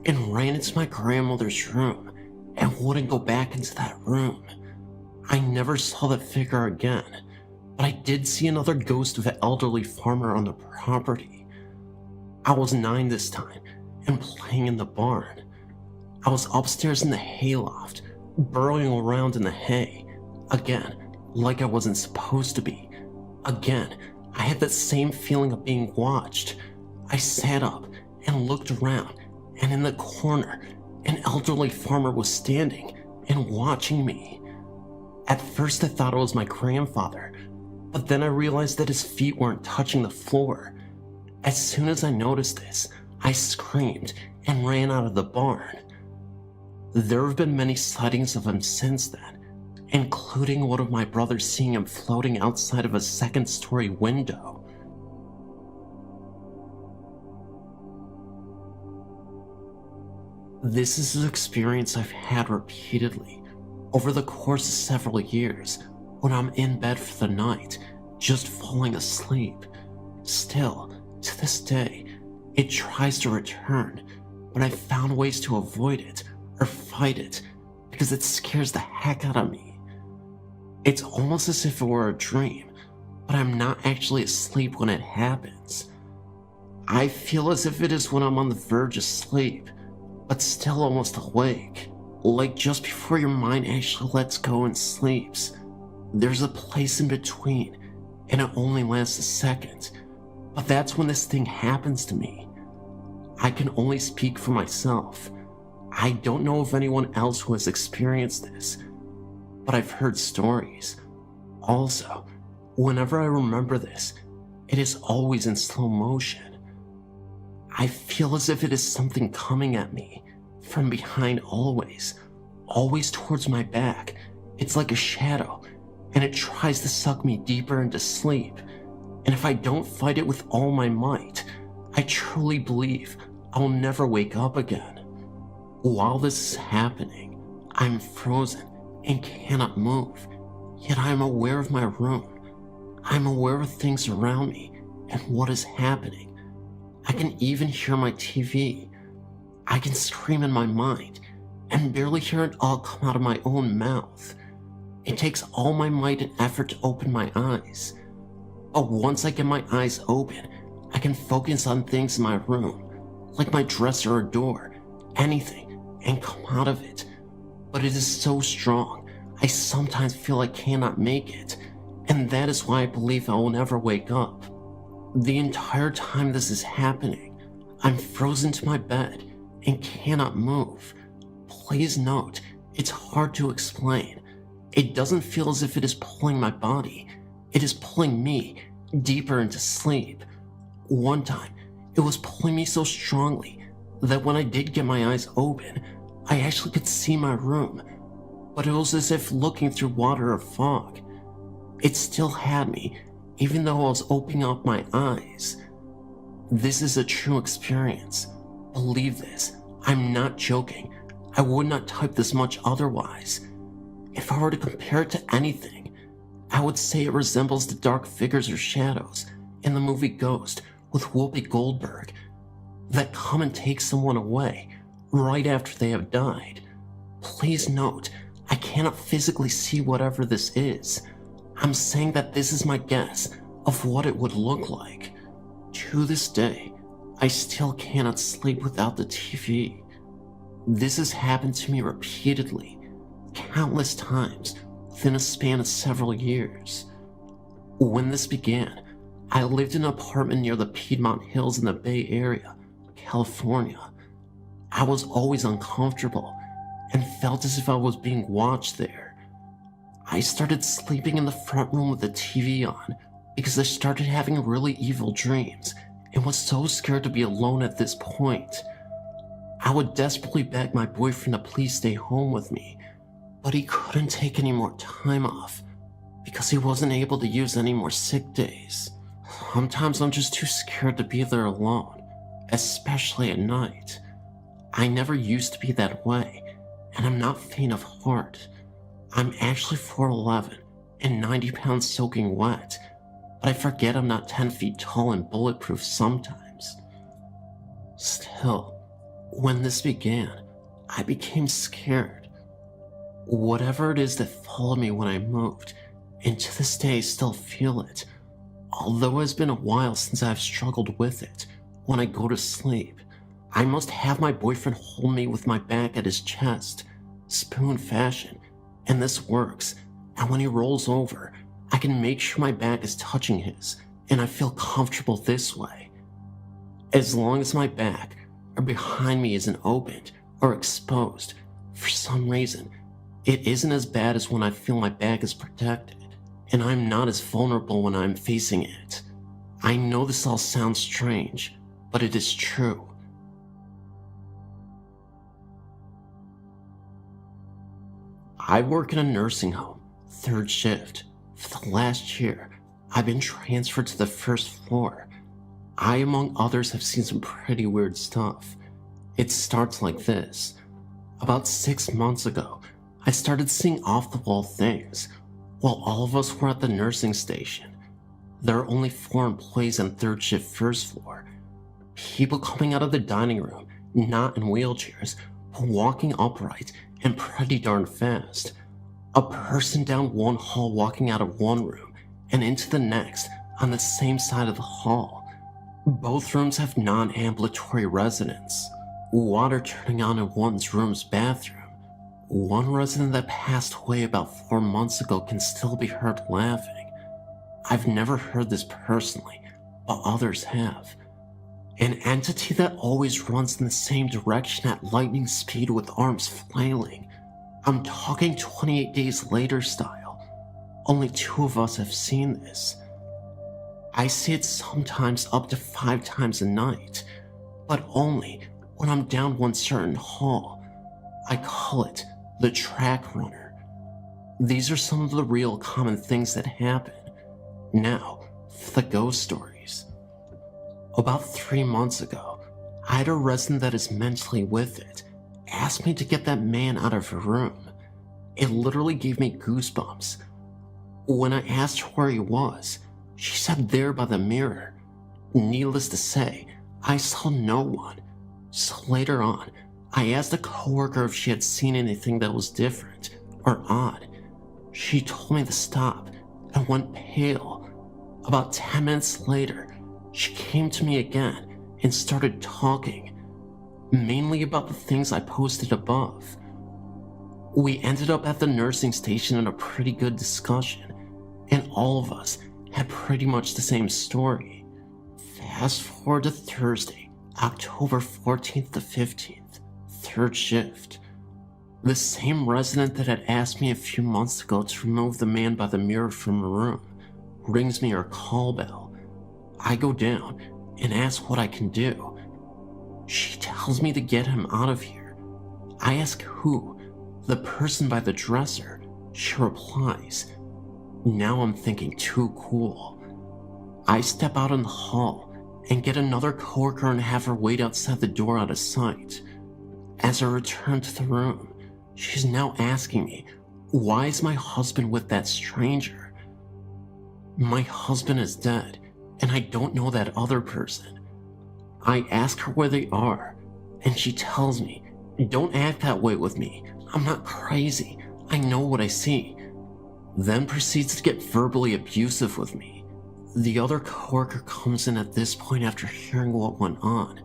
and ran into my grandmother's room and wouldn't go back into that room. I never saw that figure again, but I did see another ghost of an elderly farmer on the property. I was 9 this time and playing in the barn. I was upstairs in the hayloft, burrowing around in the hay. Again, like I wasn't supposed to be. Again, I had that same feeling of being watched. I sat up and looked around, and in the corner, an elderly farmer was standing and watching me. At first I thought it was my grandfather, but then I realized that his feet weren't touching the floor. As soon as I noticed this, I screamed and ran out of the barn. There have been many sightings of him since then, including one of my brothers seeing him floating outside of a second-story window. This is an experience I've had repeatedly over the course of several years when I'm in bed for the night, just falling asleep. Still, to this day, it tries to return, but I've found ways to avoid it or fight it because it scares the heck out of me. It's almost as if it were a dream, but I'm not actually asleep when it happens. I feel as if it is when I'm on the verge of sleep, but still almost awake. Like just before your mind actually lets go and sleeps. There's a place in between, and it only lasts a second. But that's when this thing happens to me. I can only speak for myself. I don't know of anyone else who has experienced this, but I've heard stories. Also, whenever I remember this, it is always in slow motion. I feel as if it is something coming at me from behind always towards my back. It's like a shadow, and it tries to suck me deeper into sleep. And if I don't fight it with all my might, I truly believe I'll never wake up again. While this is happening, I'm frozen and cannot move, yet I am aware of my room. I'm aware of things around me and what is happening. I can even hear my TV. I can scream in my mind and barely hear it all come out of my own mouth. It takes all my might and effort to open my eyes. But once I get my eyes open, I can focus on things in my room, like my dresser or door, anything, and come out of it. But it is so strong, I sometimes feel I cannot make it, and that is why I believe I will never wake up. The entire time this is happening, I'm frozen to my bed and cannot move. Please note, it's hard to explain. It doesn't feel as if it is pulling my body. It is pulling me deeper into sleep. One time, it was pulling me so strongly that when I did get my eyes open, I actually could see my room, but it was as if looking through water or fog. It still had me, even though I was opening up my eyes. This is a true experience. Believe this, I'm not joking. I would not type this much otherwise. If I were to compare it to anything, I would say it resembles the dark figures or shadows in the movie Ghost with Whoopi Goldberg that come and take someone away right after they have died. Please note, I cannot physically see whatever this is. I'm saying that this is my guess of what it would look like. To this day, I still cannot sleep without the TV. This has happened to me repeatedly, countless times within a span of several years. When this began, I lived in an apartment near the Piedmont Hills in the Bay Area, California. I was always uncomfortable and felt as if I was being watched there. I started sleeping in the front room with the TV on because I started having really evil dreams and was so scared to be alone at this point. I would desperately beg my boyfriend to please stay home with me, but he couldn't take any more time off because he wasn't able to use any more sick days. Sometimes I'm just too scared to be there alone, especially at night. I never used to be that way, and I'm not faint of heart. I'm actually 4'11" and 90 pounds soaking wet, but I forget I'm not 10 feet tall and bulletproof sometimes. Still, when this began, I became scared. Whatever it is that followed me when I moved, and to this day I still feel it, although it has been a while since I've struggled with it. When I go to sleep, I must have my boyfriend hold me with my back at his chest, spoon fashion, and this works, and when he rolls over, I can make sure my back is touching his, and I feel comfortable this way. As long as my back or behind me isn't opened or exposed, for some reason, it isn't as bad as when I feel my back is protected, and I'm not as vulnerable when I'm facing it. I know this all sounds strange, but it is true. I work in a nursing home, third shift. For the last year, I've been transferred to the first floor. I, among others, have seen some pretty weird stuff. It starts like this. About 6 months ago, I started seeing off-the-wall things. While all of us were at the nursing station, there are only 4 employees on third shift first floor. People coming out of the dining room, not in wheelchairs, but walking upright and pretty darn fast. A person down one hall walking out of one room and into the next on the same side of the hall. Both rooms have non-ambulatory residents. Water turning on in one's room's bathroom. One resident that passed away about 4 months ago can still be heard laughing. I've never heard this personally, but others have. An entity that always runs in the same direction at lightning speed with arms flailing. I'm talking 28 days later style. Only 2 of us have seen this. I see it sometimes up to 5 times a night, but only when I'm down one certain hall. I call it the track runner. These are some of the real common things that happen. Now, for the ghost stories. About 3 months ago, I had a resident that is mentally with it ask me to get that man out of her room. It literally gave me goosebumps. When I asked her where he was, she said there by the mirror. Needless to say, I saw no one. So later on, I asked a coworker if she had seen anything that was different or odd. She told me to stop and went pale. About 10 minutes later, she came to me again and started talking, mainly about the things I posted above. We ended up at the nursing station in a pretty good discussion, and all of us had pretty much the same story. Fast forward to Thursday, October 14th to 15th, 3rd shift. The same resident that had asked me a few months ago to remove the man by the mirror from a room rings me her call bell. I go down and ask what I can do. She tells me to get him out of here. I ask who, the person by the dresser. She replies. Now I'm thinking too cool. I step out in the hall and get another coworker and have her wait outside the door out of sight. As I return to the room, she's now asking me, why is my husband with that stranger? My husband is dead, and I don't know that other person. I ask her where they are, and she tells me, don't act that way with me. I'm not crazy. I know what I see. Then proceeds to get verbally abusive with me. The other coworker comes in at this point after hearing what went on,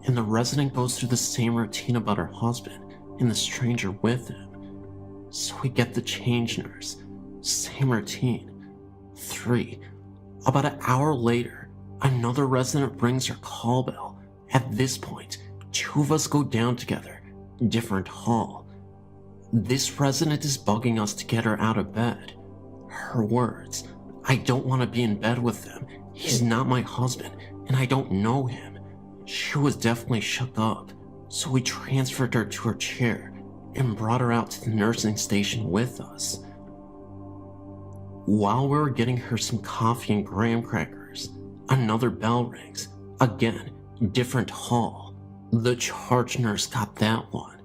and the resident goes through the same routine about her husband and the stranger with him. So we get the change nurse. Same routine. 3. About an hour later, another resident rings her call bell. At this point, 2 of us go down together, different hall. This resident is bugging us to get her out of bed. Her words, I don't want to be in bed with him. He's not my husband, and I don't know him. She was definitely shook up, so we transferred her to her chair and brought her out to the nursing station with us. While we were getting her some coffee and graham crackers, another bell rings. Again, different hall. The charge nurse got that one.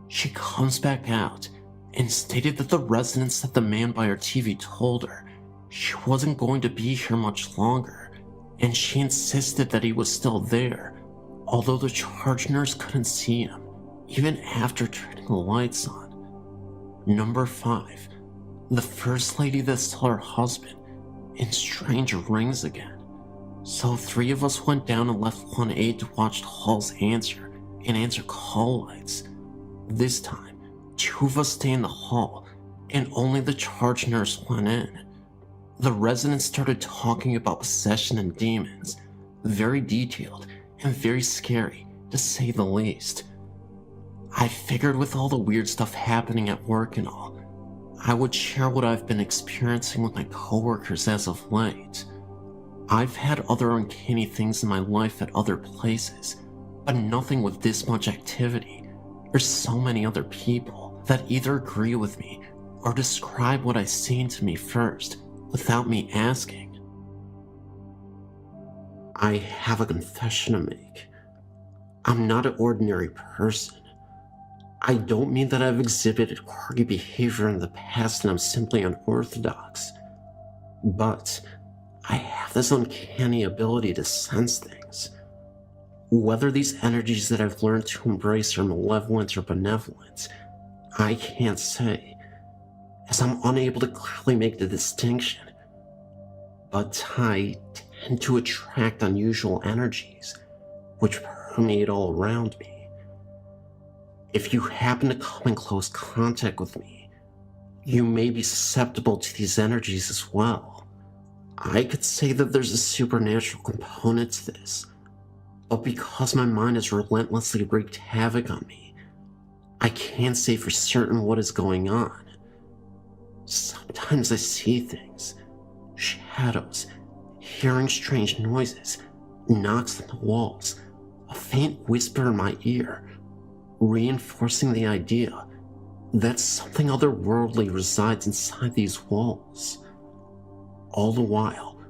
She comes back out and stated that the residents that the man by her TV told her she wasn't going to be here much longer, and she insisted that he was still there, although the charge nurse couldn't see him, even after turning the lights on. Number 5. The first lady that saw her husband, and stranger rings again. So 3 of us went down and left one aide to watch the halls answer and answer call lights. This time, 2 of us stay in the hall, and only the charge nurse went in. The residents started talking about possession and demons, very detailed and very scary, to say the least. I figured with all the weird stuff happening at work and all, I would share what I've been experiencing with my coworkers as of late. I've had other uncanny things in my life at other places, but nothing with this much activity. There's so many other people that either agree with me or describe what I've seen to me first without me asking. I have a confession to make. I'm not an ordinary person. I don't mean that I've exhibited quirky behavior in the past and I'm simply unorthodox, but I have this uncanny ability to sense things. Whether these energies that I've learned to embrace are malevolent or benevolent, I can't say, as I'm unable to clearly make the distinction. But I tend to attract unusual energies, which permeate all around me. If you happen to come in close contact with me, you may be susceptible to these energies as well. I could say that there's a supernatural component to this, but because my mind has relentlessly wreaked havoc on me, I can't say for certain what is going on. Sometimes I see things, shadows, hearing strange noises, knocks on the walls, a faint whisper in my ear, reinforcing the idea that something otherworldly resides inside these walls. All the while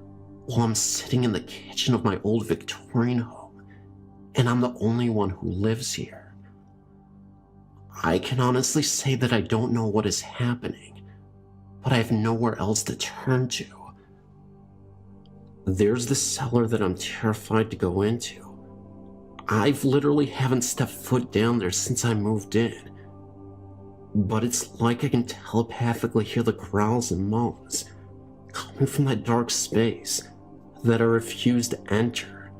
I'm sitting in the kitchen of my old Victorian home, and I'm the only one who lives here. I can honestly say that I don't know what is happening, but I have nowhere else to turn to. There's the cellar that I'm terrified to go into. I've literally haven't stepped foot down there since I moved in, but it's like I can telepathically hear the growls and moans coming from that dark space that I refuse to enter.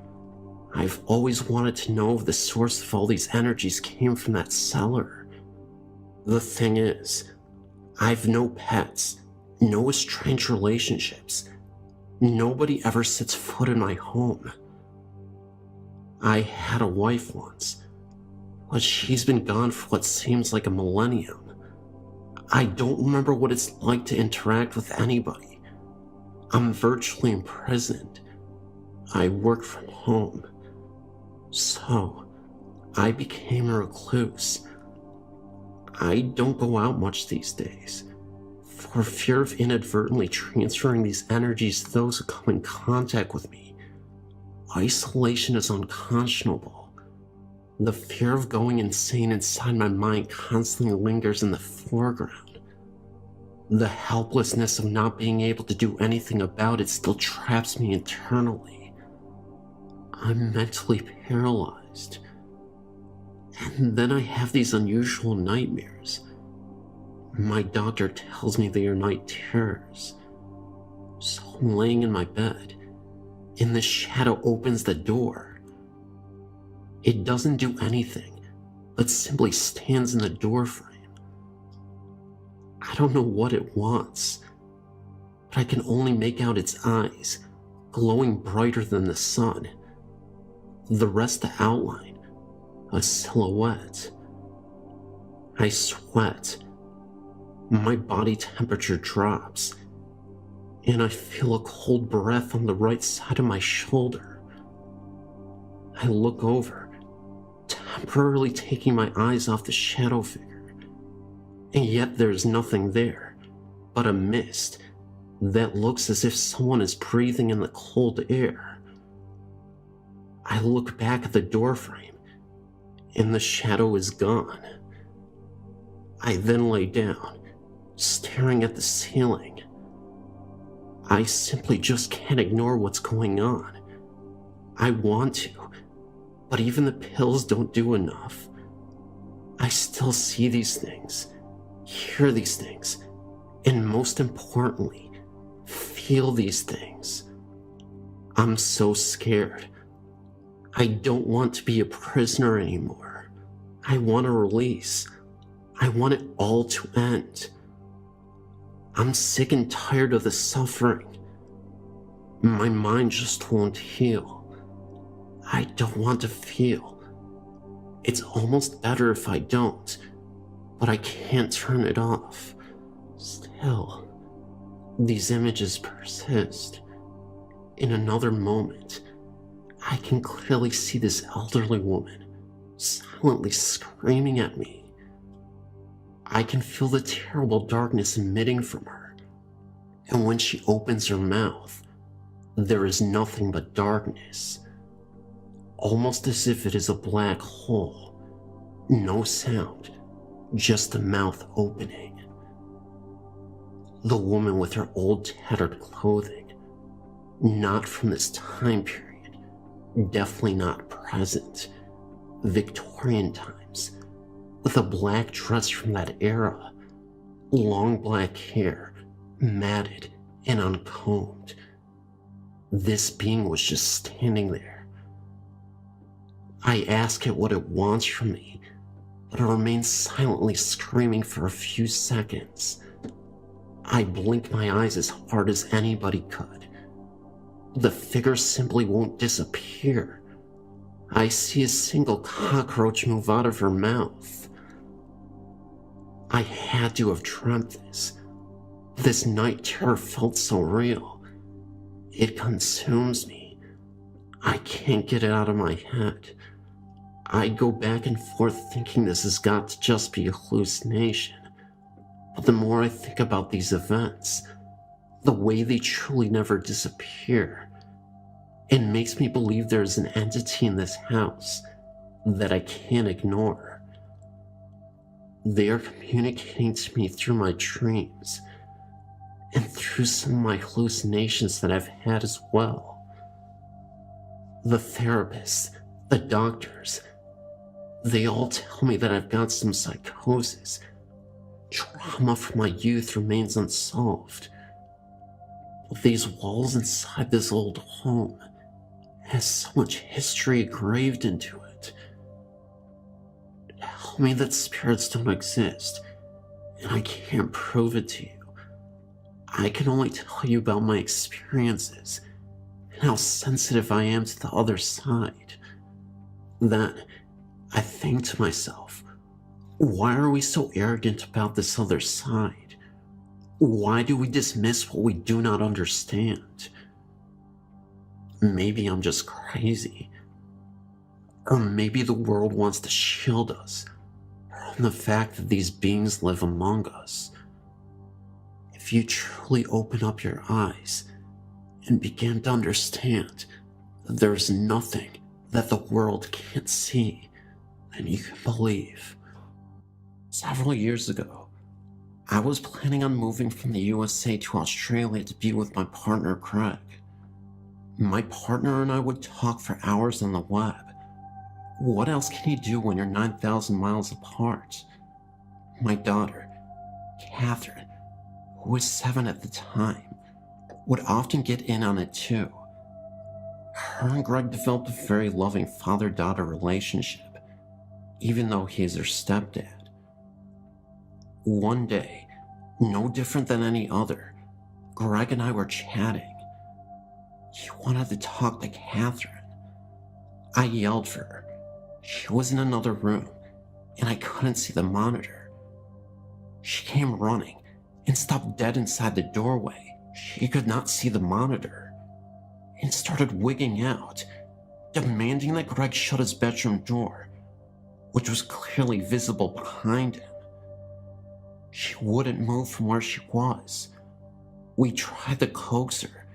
I've always wanted to know if the source of all these energies came from that cellar. The thing is, I've no pets, no estranged relationships. Nobody ever sets foot in my home. I had a wife once, but she's been gone for what seems like a millennium. I don't remember what it's like to interact with anybody. I'm virtually imprisoned. I work from home. So, I became a recluse. I don't go out much these days, for fear of inadvertently transferring these energies to those who come in contact with me. Isolation is unconscionable. The fear of going insane inside my mind constantly lingers in the foreground. The helplessness of not being able to do anything about it still traps me internally. I'm mentally paralyzed. And then I have these unusual nightmares. My doctor tells me they are night terrors. So I'm laying in my bed, and the shadow opens the door. It doesn't do anything, but simply stands in the doorframe. I don't know what it wants, but I can only make out its eyes, glowing brighter than the sun. The rest the outline, a silhouette. I sweat. My body temperature drops, and I feel a cold breath on the right side of my shoulder. I look over, temporarily taking my eyes off the shadow figure, and yet there's nothing there but a mist that looks as if someone is breathing in the cold air. I look back at the doorframe, and the shadow is gone. I then lay down, staring at the ceiling. I simply just can't ignore what's going on. I want to, but even the pills don't do enough. I still see these things, hear these things, and most importantly, feel these things. I'm so scared. I don't want to be a prisoner anymore. I want a release. I want it all to end. I'm sick and tired of the suffering. My mind just won't heal. I don't want to feel. It's almost better if I don't, but I can't turn it off. Still, these images persist. In another moment, I can clearly see this elderly woman silently screaming at me. I can feel the terrible darkness emitting from her, and when she opens her mouth, there is nothing but darkness, almost as if it is a black hole. No sound, just the mouth opening. The woman with her old tattered clothing, not from this time period, definitely not present, Victorian times, with a black dress from that era, long black hair, matted and uncombed. This being was just standing there. I ask it what it wants from me, but it remains silently screaming for a few seconds. I blink my eyes as hard as anybody could. The figure simply won't disappear. I see a single cockroach move out of her mouth. I had to have dreamt this. This night terror felt so real. It consumes me. I can't get it out of my head. I go back and forth thinking this has got to just be a hallucination. But the more I think about these events, the way they truly never disappear, it makes me believe there's an entity in this house that I can't ignore. They are communicating to me through my dreams and through some of my hallucinations that I've had as well. The therapists, the doctors, they all tell me that I've got some psychosis. Trauma from my youth remains unsolved. But these walls inside this old home has so much history engraved into it. Tell me that spirits don't exist, and I can't prove it to you. I can only tell you about my experiences and how sensitive I am to the other side. Then I think to myself, why are we so arrogant about this other side? Why do we dismiss what we do not understand? Maybe I'm just crazy. Or maybe the world wants to shield us from the fact that these beings live among us. If you truly open up your eyes and begin to understand that there's nothing that the world can't see, then you can believe. Several years ago, I was planning on moving from the USA to Australia to be with my partner Craig. My partner and I would talk for hours on the web. What else can you do when you're 9,000 miles apart? My daughter, Catherine, who was 7 at the time, would often get in on it too. Her and Greg developed a very loving father-daughter relationship, even though he is her stepdad. One day, no different than any other, Greg and I were chatting. He wanted to talk to Catherine. I yelled for her. She was in another room, and I couldn't see the monitor. She came running and stopped dead inside the doorway. She could not see the monitor, and started wigging out, demanding that Greg shut his bedroom door, which was clearly visible behind him. She wouldn't move from where she was. We tried to coax her,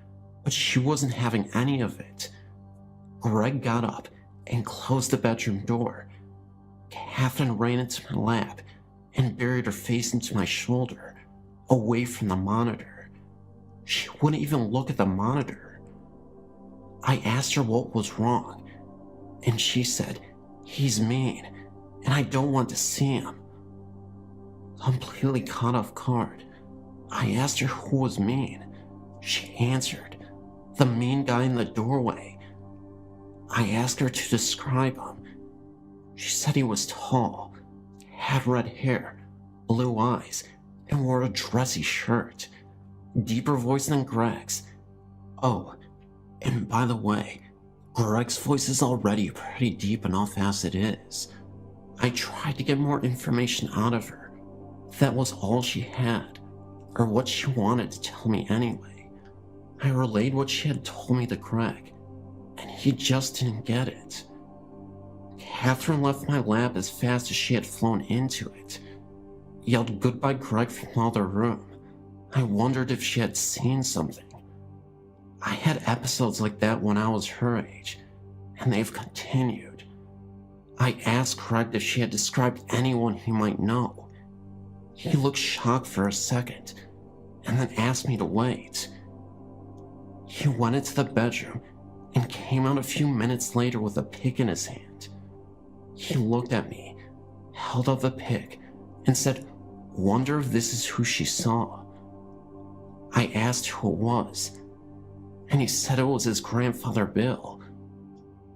but she wasn't having any of it. Greg got up and closed the bedroom door. Catherine ran into my lap and buried her face into my shoulder, away from the monitor. She wouldn't even look at the monitor. I asked her what was wrong, and she said, "He's mean, and I don't want to see him." Completely caught off guard, I asked her who was mean. She answered, "The mean guy in the doorway." I asked her to describe him. She said he was tall, had red hair, blue eyes, and wore a dressy shirt. Deeper voice than Greg's. Oh, and by the way, Greg's voice is already pretty deep enough as it is. I tried to get more information out of her. That was all she had, or what she wanted to tell me anyway. I relayed what she had told me to Greg, and he just didn't get it. Catherine left my lab as fast as she had flown into it, yelled goodbye Greg from the other room. I wondered if she had seen something. I had episodes like that when I was her age, and they've continued. I asked Greg if she had described anyone he might know. He looked shocked for a second, and then asked me to wait. He went into the bedroom and came out a few minutes later with a pick in his hand. He looked at me, held up the pick, and said, "Wonder if this is who she saw." I asked who it was, and he said it was his grandfather Bill,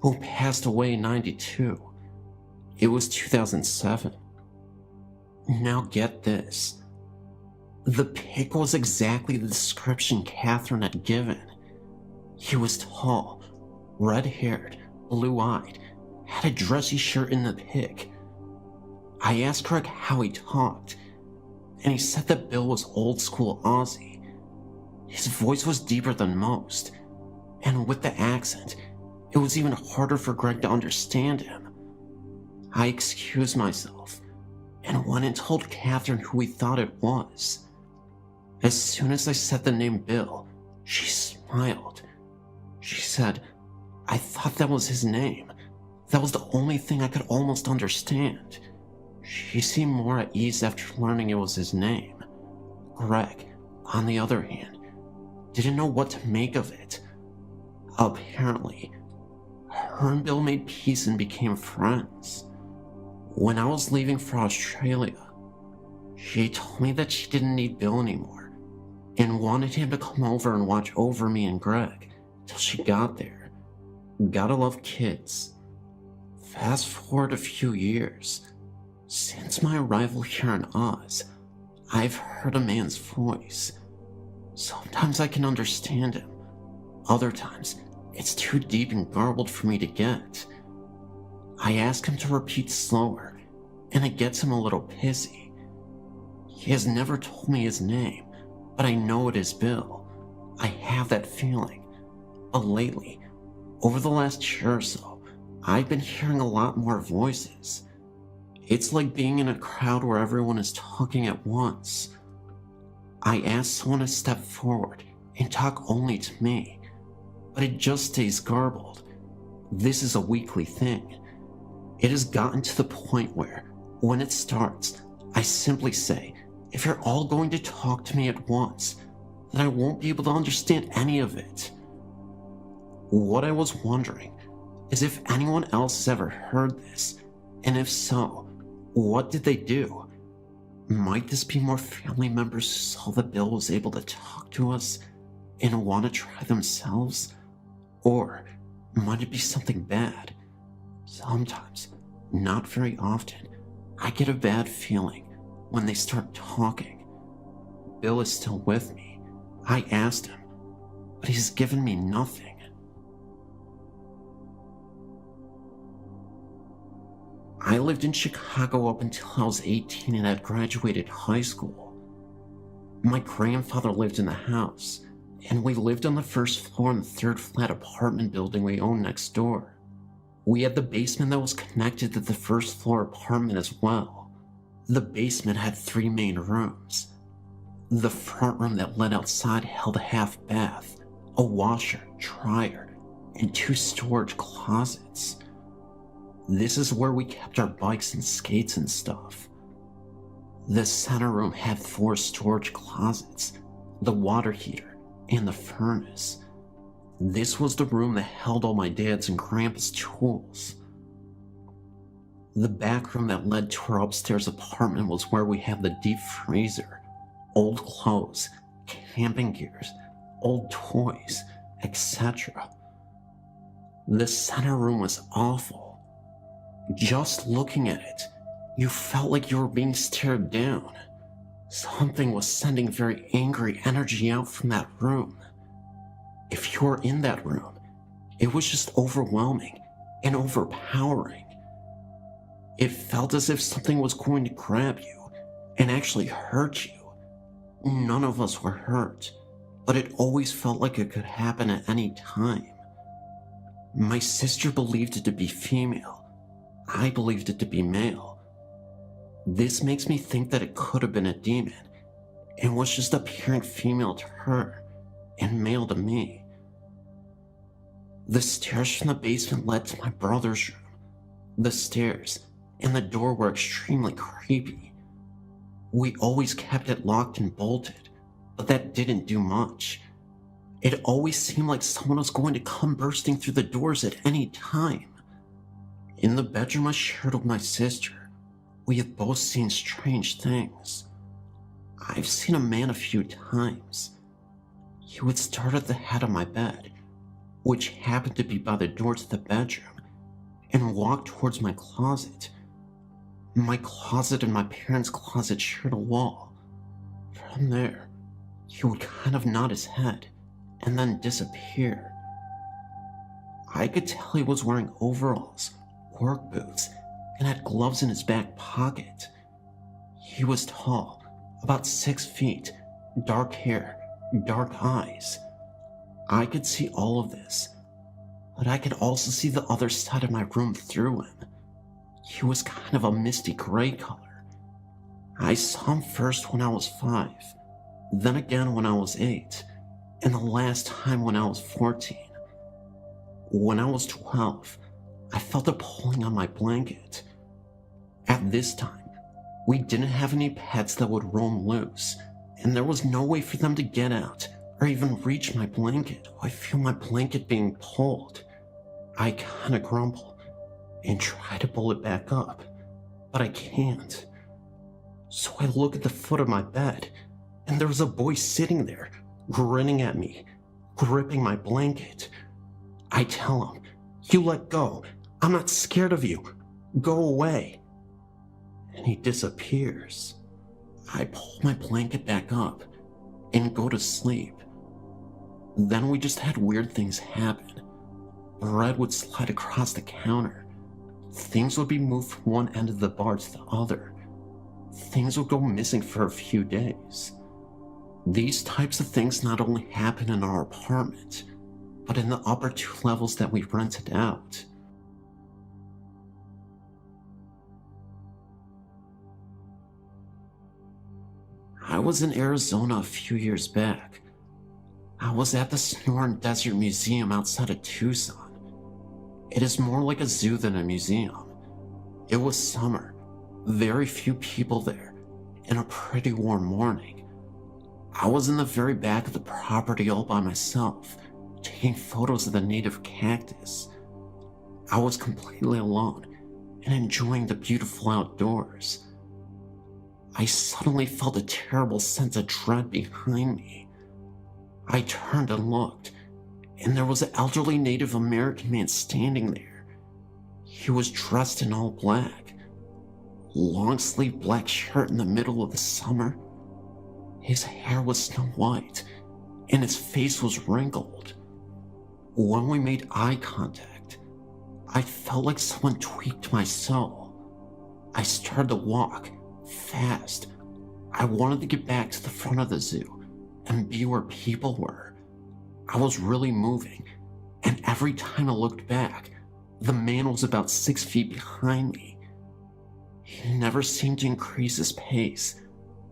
who passed away in '92. It was 2007. Now get this. The pic was exactly the description Catherine had given. He was tall, red-haired, blue-eyed, had a dressy shirt in the pic. I asked Greg how he talked, and he said that Bill was old-school Aussie. His voice was deeper than most, and with the accent, it was even harder for Greg to understand him. I excused myself, and went and told Catherine who we thought it was. As soon as I said the name Bill, she smiled. She said, "I thought that was his name. That was the only thing I could almost understand." She seemed more at ease after learning it was his name. Greg, on the other hand, didn't know what to make of it. Apparently, her and Bill made peace and became friends. When I was leaving for Australia, she told me that she didn't need Bill anymore and wanted him to come over and watch over me and Greg till she got there. Gotta love kids. Fast forward a few years. Since my arrival here in Oz, I've heard a man's voice. Sometimes I can understand him. Other times, it's too deep and garbled for me to get. I ask him to repeat slower, and it gets him a little pissy. He has never told me his name, but I know it is Bill. I have that feeling. But lately, over the last year or so, I've been hearing a lot more voices. It's like being in a crowd where everyone is talking at once. I ask someone to step forward and talk only to me, but it just stays garbled. This is a weekly thing. It has gotten to the point where, when it starts, I simply say, if you're all going to talk to me at once, then I won't be able to understand any of it. What I was wondering is if anyone else has ever heard this, and if so, what did they do? Might this be more family members who saw that Bill was able to talk to us and want to try themselves? Or might it be something bad? Sometimes, not very often, I get a bad feeling when they start talking. Bill is still with me. I asked him, but he's given me nothing. I lived in Chicago up until I was 18 and had graduated high school. My grandfather lived in the house, and we lived on the first floor in the third flat apartment building we owned next door. We had the basement that was connected to the first floor apartment as well. The basement had 3 main rooms. The front room that led outside held a half bath, a washer, dryer, and 2 storage closets. This is where we kept our bikes and skates and stuff. The center room had 4 storage closets, the water heater, and the furnace. This was the room that held all my dad's and grandpa's tools. The back room that led to our upstairs apartment was where we had the deep freezer, old clothes, camping gears, old toys, etc. The center room was awful. Just looking at it, you felt like you were being stared down. Something was sending very angry energy out from that room. If you were in that room, it was just overwhelming and overpowering. It felt as if something was going to grab you and actually hurt you. None of us were hurt, but it always felt like it could happen at any time. My sister believed it to be female. I believed it to be male. This makes me think that it could have been a demon and was just appearing female to her and male to me. The stairs from the basement led to my brother's room. The stairs and the door were extremely creepy. We always kept it locked and bolted, but that didn't do much. It always seemed like someone was going to come bursting through the doors at any time. In the bedroom I shared with my sister, we have both seen strange things. I've seen a man a few times. He would start at the head of my bed, which happened to be by the door to the bedroom, and walk towards my closet. My closet and my parents' closet shared a wall. From there, he would kind of nod his head and then disappear. I could tell he was wearing overalls, work boots, and had gloves in his back pocket. He was tall, about 6 feet, dark hair, dark eyes. I could see all of this, but I could also see the other side of my room through him. He was kind of a misty gray color. I saw him first when I was 5, then again when I was 8, and the last time when I was 14. When I was 12, I felt a pulling on my blanket. At this time, we didn't have any pets that would roam loose, and there was no way for them to get out or even reach my blanket. I feel my blanket being pulled. I kinda grumble and try to pull it back up, but I can't. So I look at the foot of my bed, and there's a boy sitting there, grinning at me, gripping my blanket. I tell him, "You let go. I'm not scared of you. Go away." And he disappears. I pull my blanket back up and go to sleep. Then we just had weird things happen. Bread would slide across the counter. Things would be moved from one end of the bar to the other. Things would go missing for a few days. These types of things not only happen in our apartment, but in the upper 2 levels that we rented out. I was in Arizona a few years back. I was at the Sonoran Desert Museum outside of Tucson. It is more like a zoo than a museum. It was summer, very few people there, and a pretty warm morning. I was in the very back of the property all by myself, taking photos of the native cactus. I was completely alone and enjoying the beautiful outdoors. I suddenly felt a terrible sense of dread behind me. I turned and looked, and there was an elderly Native American man standing there. He was dressed in all black, long-sleeved black shirt in the middle of the summer. His hair was snow white, and his face was wrinkled. When we made eye contact, I felt like someone tweaked my soul. I started to walk, fast. I wanted to get back to the front of the zoo and be where people were. I was really moving, and every time I looked back, the man was about 6 feet behind me. He never seemed to increase his pace,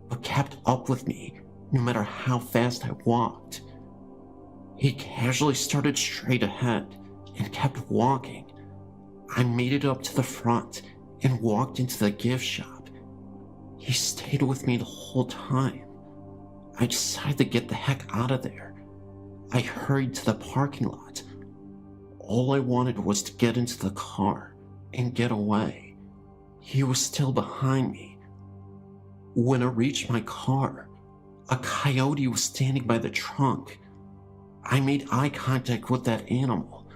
but kept up with me no matter how fast I walked. He casually started straight ahead and kept walking. I made it up to the front and walked into the gift shop. He stayed with me the whole time. I decided to get the heck out of there. I hurried to the parking lot. All I wanted was to get into the car and get away. He was still behind me. When I reached my car, a coyote was standing by the trunk. I made eye contact with that animal.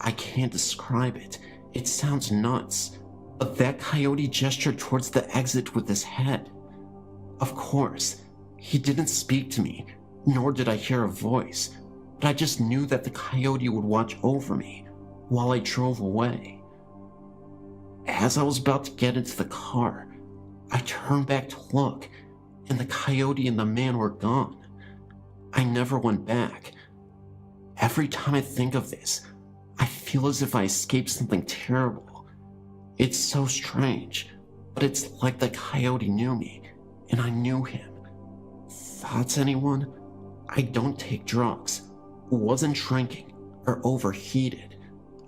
I can't describe it. It sounds nuts. But that coyote gestured towards the exit with his head. Of course, he didn't speak to me, nor did I hear a voice, but I just knew that the coyote would watch over me while I drove away. As I was about to get into the car, I turned back to look, and the coyote and the man were gone. I never went back. Every time I think of this, I feel as if I escaped something terrible. It's so strange, but it's like the coyote knew me, and I knew him. Thoughts, anyone? I don't take drugs, wasn't drinking, or overheated.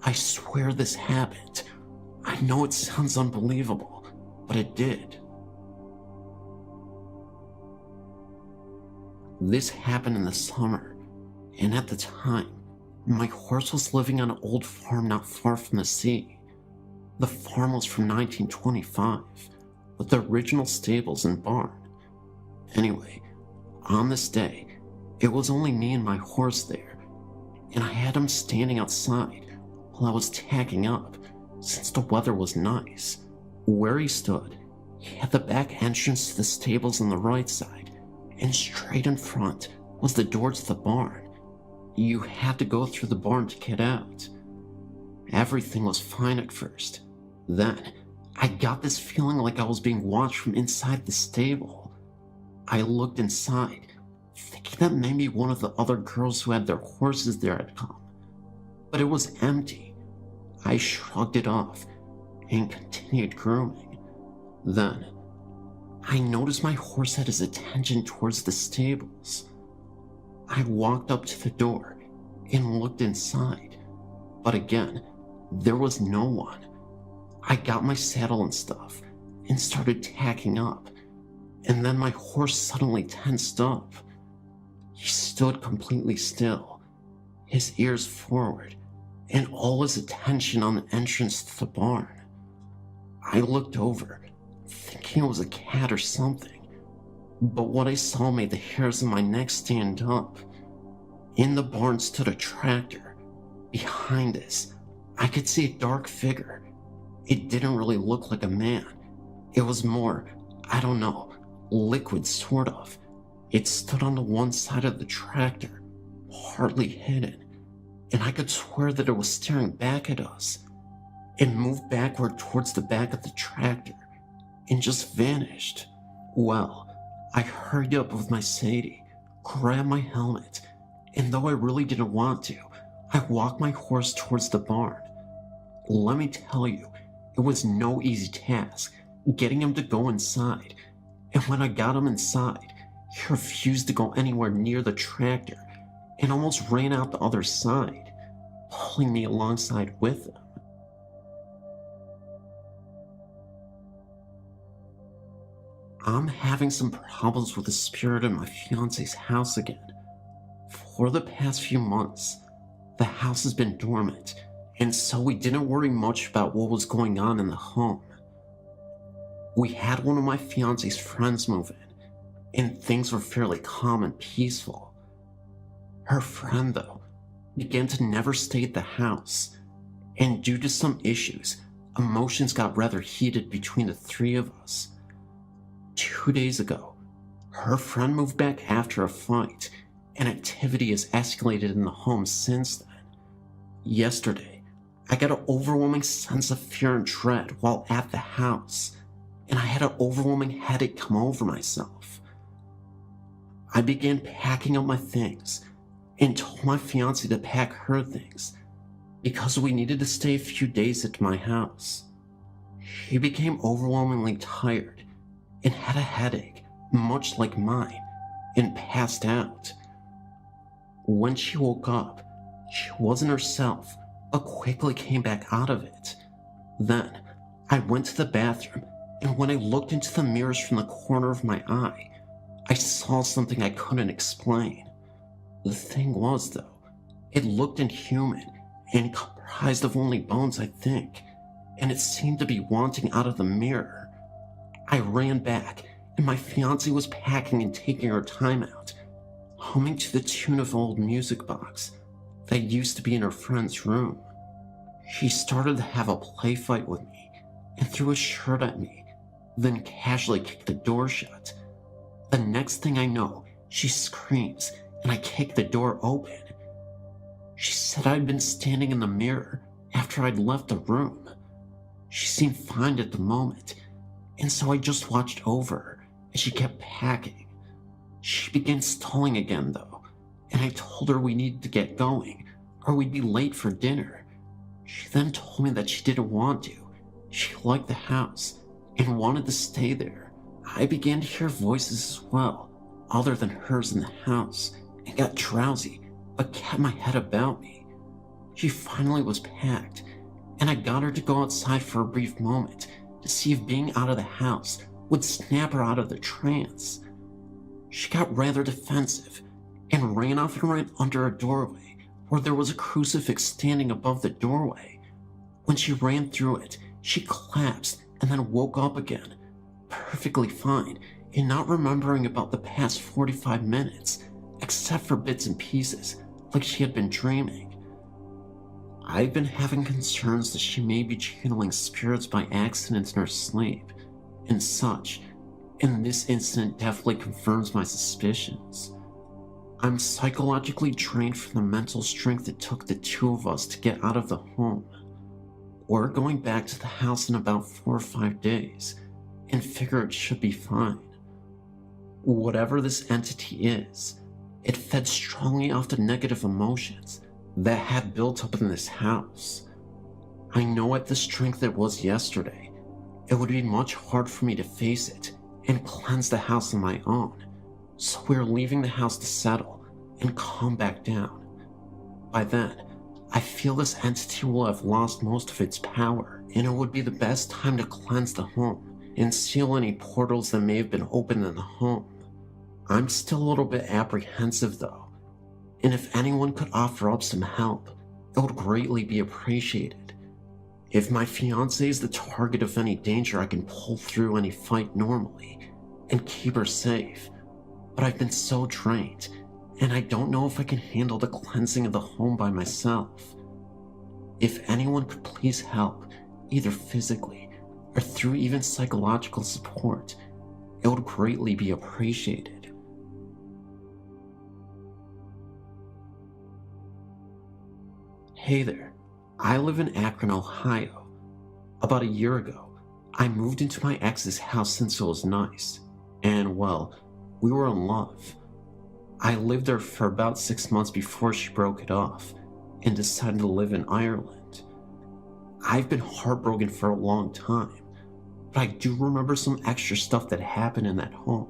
I swear this happened. I know it sounds unbelievable, but it did. This happened in the summer, and at the time, my horse was living on an old farm not far from the sea. The farm was from 1925, with the original stables and barn. Anyway, on this day, It was only me and my horse there, and I had him standing outside while I was tacking up since the weather was nice. Where he stood, he had the back entrance to the stables on the right side, and straight in front was the door to the barn. You had to go through the barn to get out. Everything was fine at first. Then, I got this feeling like I was being watched from inside the stable. I looked inside, thinking that maybe one of the other girls who had their horses there had come, but it was empty. I shrugged it off and continued grooming. Then, I noticed my horse had his attention towards the stables. I walked up to the door and looked inside, but again, there was no one. I got my saddle and stuff and started tacking up, and then my horse suddenly tensed up. He stood completely still, his ears forward, and all his attention on the entrance to the barn. I looked over, thinking it was a cat or something, but what I saw made the hairs on my neck stand up. In the barn stood a tractor. Behind us, I could see a dark figure. It didn't really look like a man. It was more, I don't know, liquid sort of. It stood on the one side of the tractor, partly hidden, and I could swear that it was staring back at us. It moved backward towards the back of the tractor and just vanished. Well, I hurried up with my Sadie, grabbed my helmet, and though I really didn't want to, I walked my horse towards the barn. Let me tell you, it was no easy task getting him to go inside, and when I got him inside, he refused to go anywhere near the tractor and almost ran out the other side, pulling me alongside with him. I'm having some problems with the spirit in my fiance's house again. For the past few months, the house has been dormant, and so we didn't worry much about what was going on in the home. We had one of my fiance's friends move in, and things were fairly calm and peaceful. Her friend, though, began to never stay at the house, and due to some issues, emotions got rather heated between the three of us. 2 days ago, her friend moved back after a fight, and activity has escalated in the home since then. Yesterday, I got an overwhelming sense of fear and dread while at the house, and I had an overwhelming headache come over myself. I began packing up my things and told my fiancée to pack her things because we needed to stay a few days at my house. She became overwhelmingly tired and had a headache, much like mine, and passed out. When she woke up, she wasn't herself, but quickly came back out of it. Then, I went to the bathroom, and when I looked into the mirrors from the corner of my eye, I saw something I couldn't explain. The thing was, though, it looked inhuman and comprised of only bones, I think, and it seemed to be wanting out of the mirror. I ran back, and my fiancée was packing and taking her time out, humming to the tune of an old music box that used to be in her friend's room. She started to have a play fight with me and threw a shirt at me, then casually kicked the door shut. The next thing I know, she screams and I kick the door open. She said I'd been standing in the mirror after I'd left the room. She seemed fine at the moment, and so I just watched over her as she kept packing. She began stalling again though, and I told her we needed to get going or we'd be late for dinner. She then told me that she didn't want to. She liked the house and wanted to stay there. I began to hear voices as well, other than hers in the house, and got drowsy but kept my head about me. She finally was packed, and I got her to go outside for a brief moment to see if being out of the house would snap her out of the trance. She got rather defensive and ran off and ran under a doorway where there was a crucifix standing above the doorway. When she ran through it, she collapsed and then woke up again, perfectly fine and not remembering about the past 45 minutes except for bits and pieces, like she had been dreaming. I've been having concerns that she may be channeling spirits by accident in her sleep, and such, and this incident definitely confirms my suspicions. I'm psychologically drained from the mental strength it took the two of us to get out of the home. We're going back to the house in about 4 or 5 days, and figure it should be fine. Whatever this entity is, it fed strongly off the negative emotions that had built up in this house. I know at the strength it was yesterday, it would be much hard for me to face it and cleanse the house on my own, so we're leaving the house to settle and calm back down. By then, I feel this entity will have lost most of its power, and it would be the best time to cleanse the home and seal any portals that may have been opened in the home. I'm still a little bit apprehensive though, and if anyone could offer up some help, it would greatly be appreciated. If my fiancée is the target of any danger, I can pull through any fight normally and keep her safe, but I've been so drained, and I don't know if I can handle the cleansing of the home by myself. If anyone could please help, either physically or through even psychological support, it would greatly be appreciated. Hey there, I live in Akron, Ohio. About a year ago, I moved into my ex's house since it was nice, and well, we were in love. I lived there for about 6 months before she broke it off and decided to live in Ireland. I've been heartbroken for a long time, but I do remember some extra stuff that happened in that home.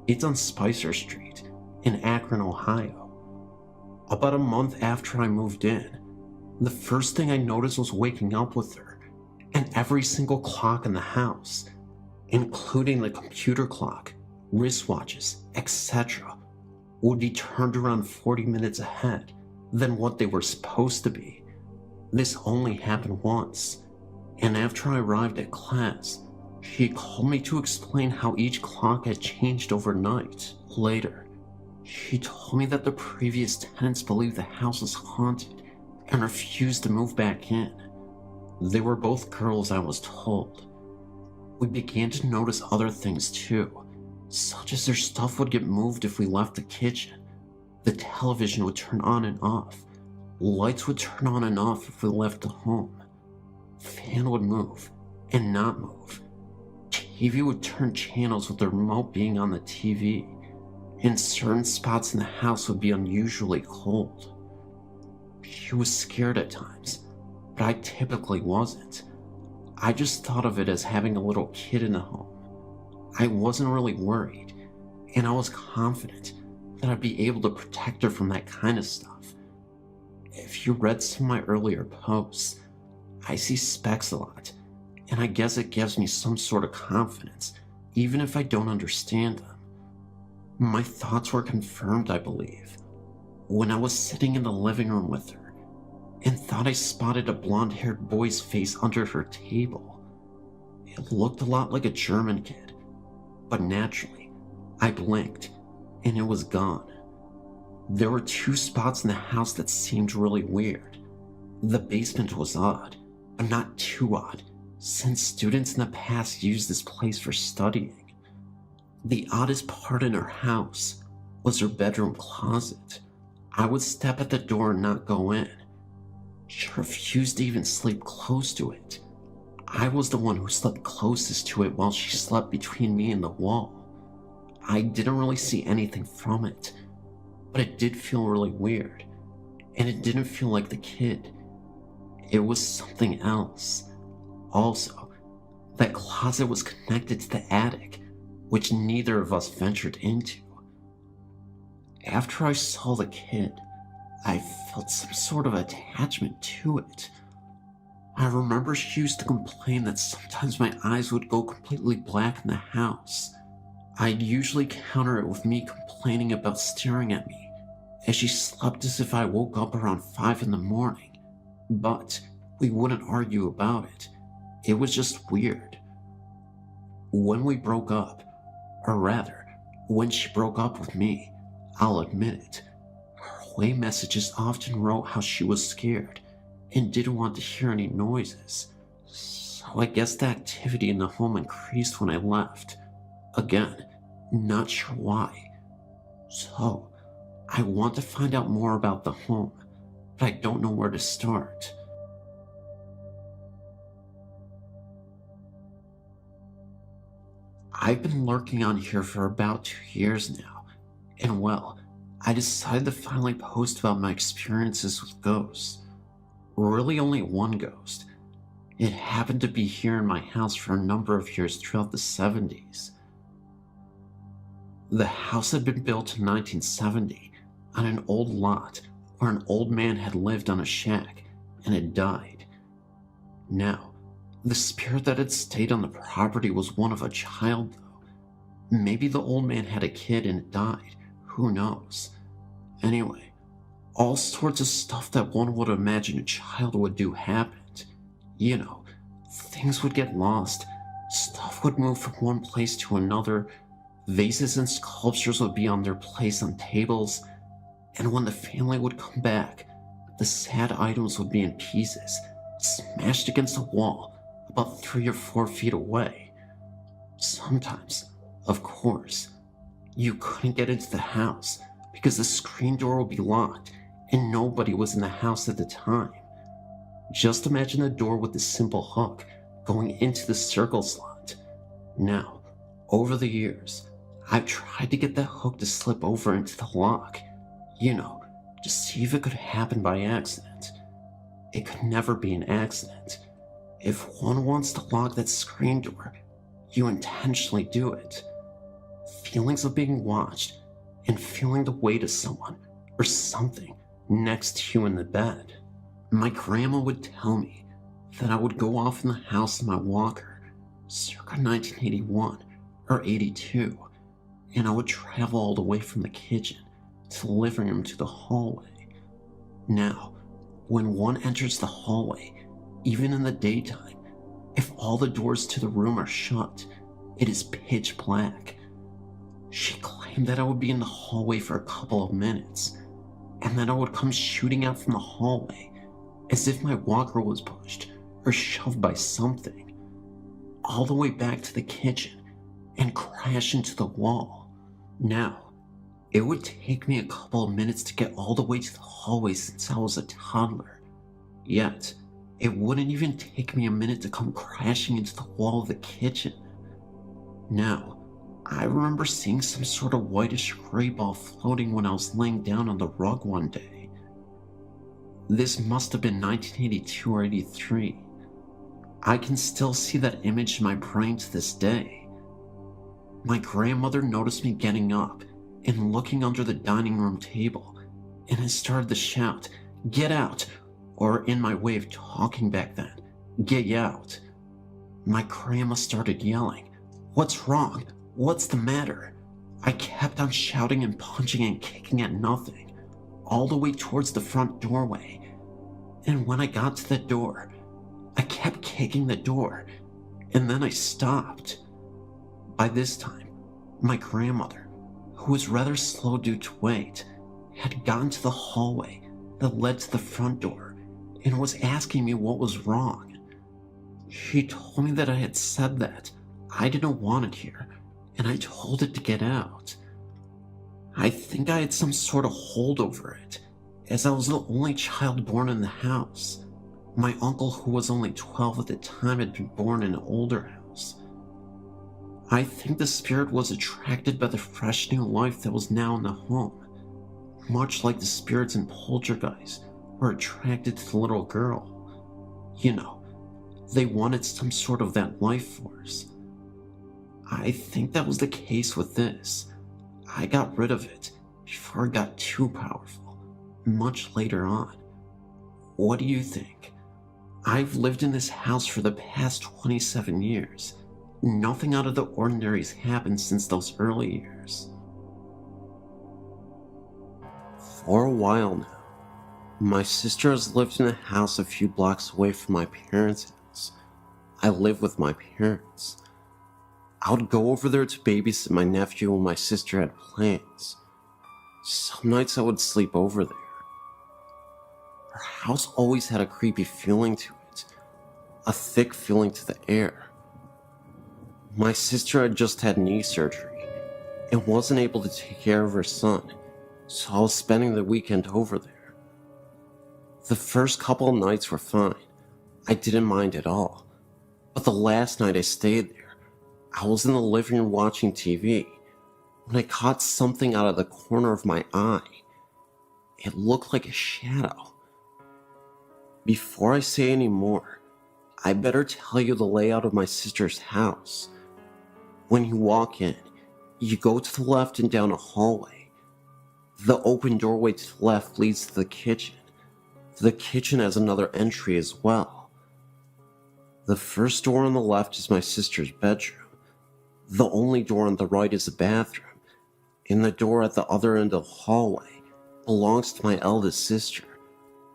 It's on Spicer Street in Akron, Ohio. About a month after I moved in, the first thing I noticed was waking up with her, and every single clock in the house, including the computer clock, wristwatches, etc., would be turned around 40 minutes ahead than what they were supposed to be. This only happened once, and after I arrived at class, she called me to explain how each clock had changed overnight. Later, she told me that the previous tenants believed the house was haunted and refused to move back in. They were both girls, I was told. We began to notice other things too, such as their stuff would get moved if we left the kitchen. The television would turn on and off. Lights would turn on and off if we left the home. Fan would move and not move. TV would turn channels with the remote being on the TV. And certain spots in the house would be unusually cold. She was scared at times, but I typically wasn't. I just thought of it as having a little kid in the home. I wasn't really worried, and I was confident that I'd be able to protect her from that kind of stuff. If you read some of my earlier posts, I see specks a lot, and I guess it gives me some sort of confidence, even if I don't understand them. My thoughts were confirmed, I believe, when I was sitting in the living room with her and thought I spotted a blonde-haired boy's face under her table. It looked a lot like a German kid, but naturally, I blinked and it was gone. There were 2 spots in the house that seemed really weird. The basement was odd, but not too odd, since students in the past used this place for studying. The oddest part in her house was her bedroom closet. I would step at the door and not go in. She refused to even sleep close to it. I was the one who slept closest to it while she slept between me and the wall. I didn't really see anything from it, but it did feel really weird, and it didn't feel like the kid. It was something else. Also, that closet was connected to the attic, which neither of us ventured into. After I saw the kid, I felt some sort of attachment to it. I remember she used to complain that sometimes my eyes would go completely black in the house. I'd usually counter it with me complaining about staring at me, as she slept as if I woke up around 5 in the morning, but we wouldn't argue about it. It was just weird. When we broke up, or rather, when she broke up with me, I'll admit it. Her away messages often wrote how she was scared and didn't want to hear any noises. So I guess the activity in the home increased when I left. Again, not sure why. So, I want to find out more about the home, but I don't know where to start. I've been lurking on here for about 2 years now, and well, I decided to finally post about my experiences with ghosts. Really only one ghost. It happened to be here in my house for a number of years throughout the 70s. The house had been built in 1970 on an old lot where an old man had lived on a shack and had died. Now, the spirit that had stayed on the property was one of a child, though. Maybe the old man had a kid and it died. Who knows? Anyway, all sorts of stuff that one would imagine a child would do happened. You know, things would get lost, stuff would move from one place to another, vases and sculptures would be on their place on tables, and when the family would come back, the sad items would be in pieces, smashed against a wall about 3 or 4 feet away. Sometimes, of course, you couldn't get into the house because the screen door would be locked and nobody was in the house at the time. Just imagine a door with a simple hook going into the circle slot. Now, over the years, I've tried to get that hook to slip over into the lock, you know, to see if it could happen by accident. It could never be an accident. If one wants to lock that screen door, you intentionally do it. Feelings of being watched and feeling the weight of someone or something next to you in the bed. My grandma would tell me that I would go off in the house in my walker, circa 1981 or 82, and I would travel all the way from the kitchen to the living room to the hallway. Now, when one enters the hallway, even in the daytime, if all the doors to the room are shut, it is pitch black. She claimed that I would be in the hallway for a couple of minutes, and then I would come shooting out from the hallway as if my walker was pushed or shoved by something, all the way back to the kitchen and crash into the wall. Now, it would take me a couple of minutes to get all the way to the hallway since I was a toddler, yet it wouldn't even take me a minute to come crashing into the wall of the kitchen. Now, I remember seeing some sort of whitish gray ball floating when I was laying down on the rug one day. This must have been 1982 or 83. I can still see that image in my brain to this day. My grandmother noticed me getting up and looking under the dining room table, and I started to shout, "Get out!" or in my way of talking back then, "Get out!" My grandma started yelling, "What's wrong? What's the matter?" I kept on shouting and punching and kicking at nothing, all the way towards the front doorway. And when I got to the door, I kept kicking the door, and then I stopped. By this time, my grandmother, who was rather slow due to weight, had gotten to the hallway that led to the front door and was asking me what was wrong. She told me that I had said that I didn't want it here, and I told it to get out. I think I had some sort of hold over it, as I was the only child born in the house. My uncle, who was only 12 at the time, had been born in an older house. I think the spirit was attracted by the fresh new life that was now in the home, much like the spirits in Poltergeist were attracted to the little girl. You know, they wanted some sort of that life force. I think that was the case with this. I got rid of it before it got too powerful, much later on. What do you think? I've lived in this house for the past 27 years. Nothing out of the ordinary has happened since those early years. For a while now, my sister has lived in a house a few blocks away from my parents' house. I live with my parents. I would go over there to babysit my nephew when my sister had plans. Some nights I would sleep over there. Our house always had a creepy feeling to it, a thick feeling to the air. My sister had just had knee surgery and wasn't able to take care of her son, so I was spending the weekend over there. The first couple of nights were fine. I didn't mind at all. But the last night I stayed there, I was in the living room watching TV when I caught something out of the corner of my eye. It looked like a shadow. Before I say any more, I better tell you the layout of my sister's house. When you walk in, you go to the left and down a hallway. The open doorway to the left leads to the kitchen. The kitchen has another entry as well. The first door on the left is my sister's bedroom. The only door on the right is the bathroom, and the door at the other end of the hallway belongs to my eldest sister,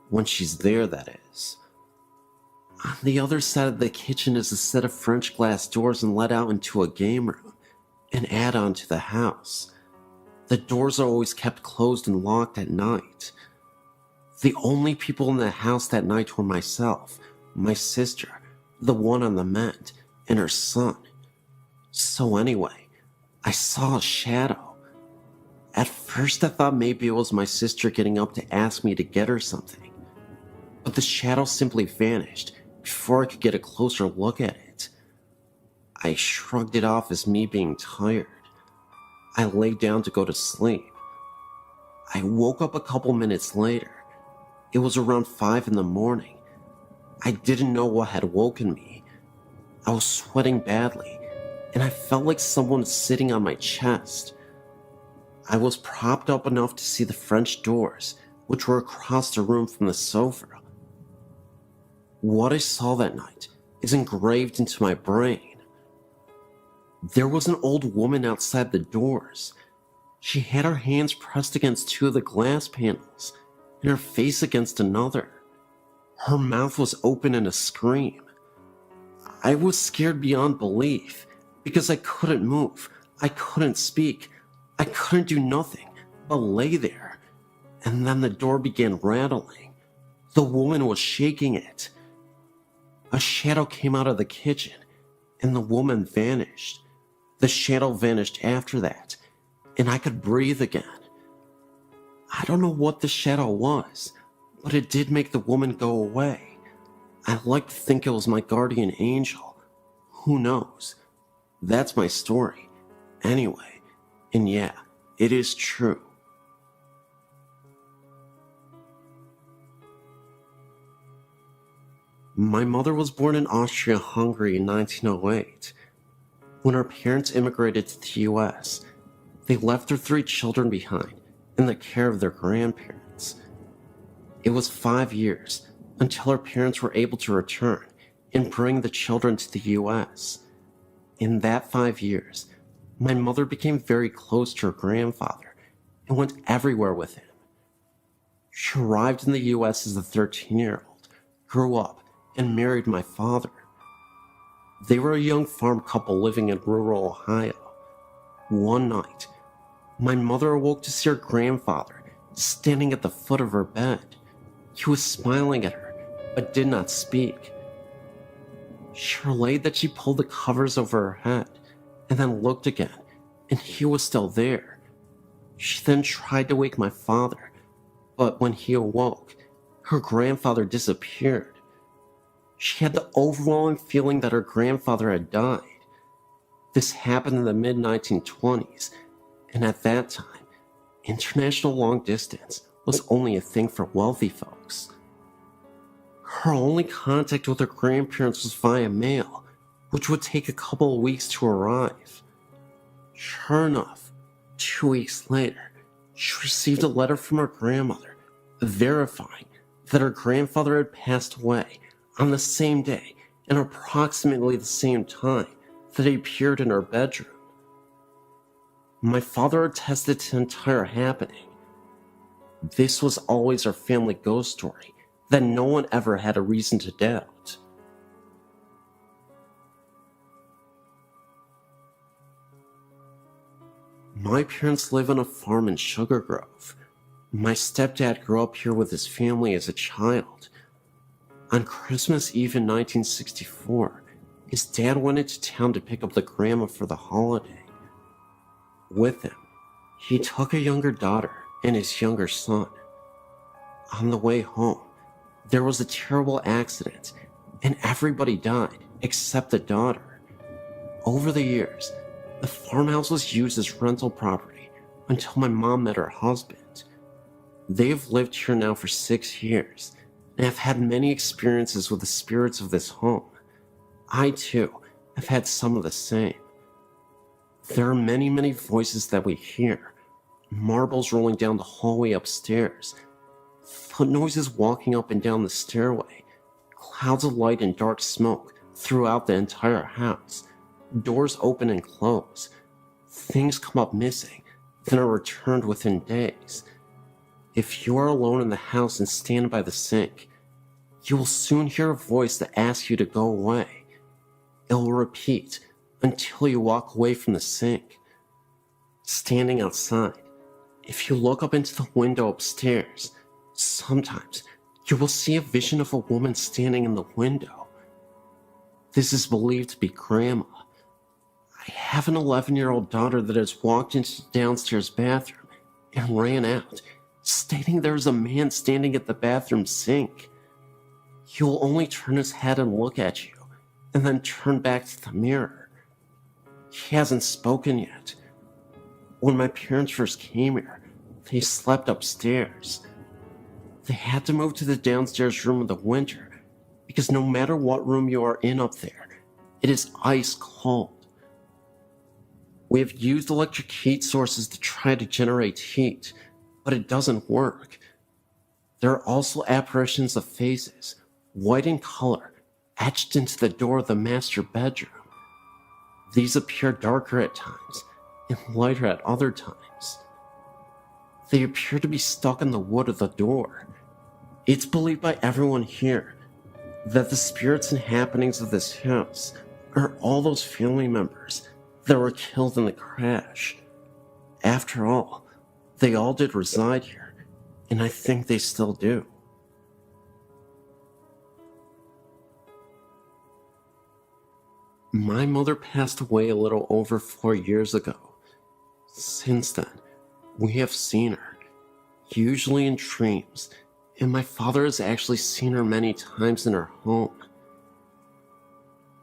when she's there, that is. On the other side of the kitchen is a set of French glass doors and let out into a game room, an add-on to the house. The doors are always kept closed and locked at night. The only people in the house that night were myself, my sister, the one on the mend, and her son. So anyway, I saw a shadow. At first I thought maybe it was my sister getting up to ask me to get her something. But the shadow simply vanished before I could get a closer look at it. I shrugged it off as me being tired. I lay down to go to sleep. I woke up a couple minutes later. It was around 5 in the morning. I didn't know what had woken me. I was sweating badly, and I felt like someone was sitting on my chest. I was propped up enough to see the French doors, which were across the room from the sofa. What I saw that night is engraved into my brain. There was an old woman outside the doors. She had her hands pressed against two of the glass panels, and her face against another. Her mouth was open in a scream. I was scared beyond belief, because I couldn't move, I couldn't speak, I couldn't do nothing but lay there. And then the door began rattling. The woman was shaking it. A shadow came out of the kitchen, and the woman vanished. The shadow vanished after that, and I could breathe again. I don't know what the shadow was, but it did make the woman go away. I like to think it was my guardian angel. Who knows? That's my story. Anyway, and yeah, it is true. My mother was born in Austria-Hungary in 1908. When her parents immigrated to the US, they left their 3 children behind in the care of their grandparents. It was 5 years until her parents were able to return and bring the children to the US. In that 5 years, my mother became very close to her grandfather and went everywhere with him. She arrived in the US as a 13-year-old, grew up, and married my father. They were a young farm couple living in rural Ohio. One night, my mother awoke to see her grandfather standing at the foot of her bed. He was smiling at her, but did not speak. She relayed that she pulled the covers over her head, and then looked again, and he was still there. She then tried to wake my father, but when he awoke, her grandfather disappeared. She had the overwhelming feeling that her grandfather had died. This happened in the mid-1920s, and at that time, international long distance was only a thing for wealthy folks. Her only contact with her grandparents was via mail, which would take a couple of weeks to arrive. Sure enough, 2 weeks later, she received a letter from her grandmother verifying that her grandfather had passed away on the same day and approximately the same time that he appeared in her bedroom. My father attested to the entire happening. This was always our family ghost story that no one ever had a reason to doubt. My parents live on a farm in Sugar Grove. My stepdad grew up here with his family as a child. On Christmas Eve in 1964, his dad went into town to pick up the grandma for the holiday. With him, he took a younger daughter and his younger son. On the way home, there was a terrible accident, and everybody died except the daughter. Over the years, the farmhouse was used as rental property until my mom met her husband. They have lived here now for 6 years and have had many experiences with the spirits of this home. I, too, have had some of the same. There are many voices that we hear. Marbles rolling down the hallway upstairs, foot noises walking up and down the stairway, clouds of light and dark smoke throughout the entire house, doors open and close, things come up missing, then are returned within days. If you are alone in the house and stand by the sink, you will soon hear a voice that asks you to go away. It will repeat until you walk away from the sink. Standing outside, if you look up into the window upstairs, sometimes you will see a vision of a woman standing in the window. This is believed to be Grandma. I have an 11-year-old daughter that has walked into the downstairs bathroom and ran out, stating there is a man standing at the bathroom sink. He will only turn his head and look at you, and then turn back to the mirror. He hasn't spoken yet. When my parents first came here, they slept upstairs. They had to move to the downstairs room in the winter because no matter what room you are in up there, it is ice cold. We have used electric heat sources to try to generate heat, but it doesn't work. There are also apparitions of faces, white in color, etched into the door of the master bedroom. These appear darker at times and lighter at other times. They appear to be stuck in the wood of the door. It's believed by everyone here that the spirits and happenings of this house are all those family members that were killed in the crash. After all, they all did reside here, and I think they still do. My mother passed away a little over 4 years ago. Since then, we have seen her, usually in dreams, and my father has actually seen her many times in her home.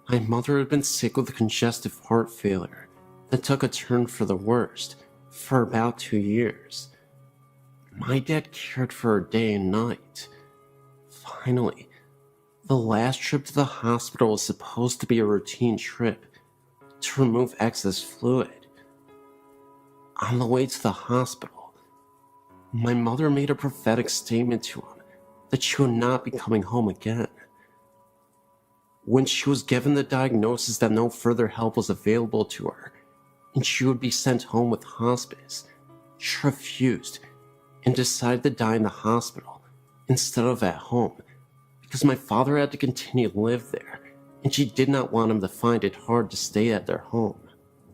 My mother had been sick with a congestive heart failure that took a turn for the worst for about 2 years. My dad cared for her day and night. Finally, the last trip to the hospital was supposed to be a routine trip to remove excess fluid. On the way to the hospital, my mother made a prophetic statement to him that she would not be coming home again. When she was given the diagnosis that no further help was available to her and she would be sent home with hospice, she refused and decided to die in the hospital instead of at home because my father had to continue to live there and she did not want him to find it hard to stay at their home.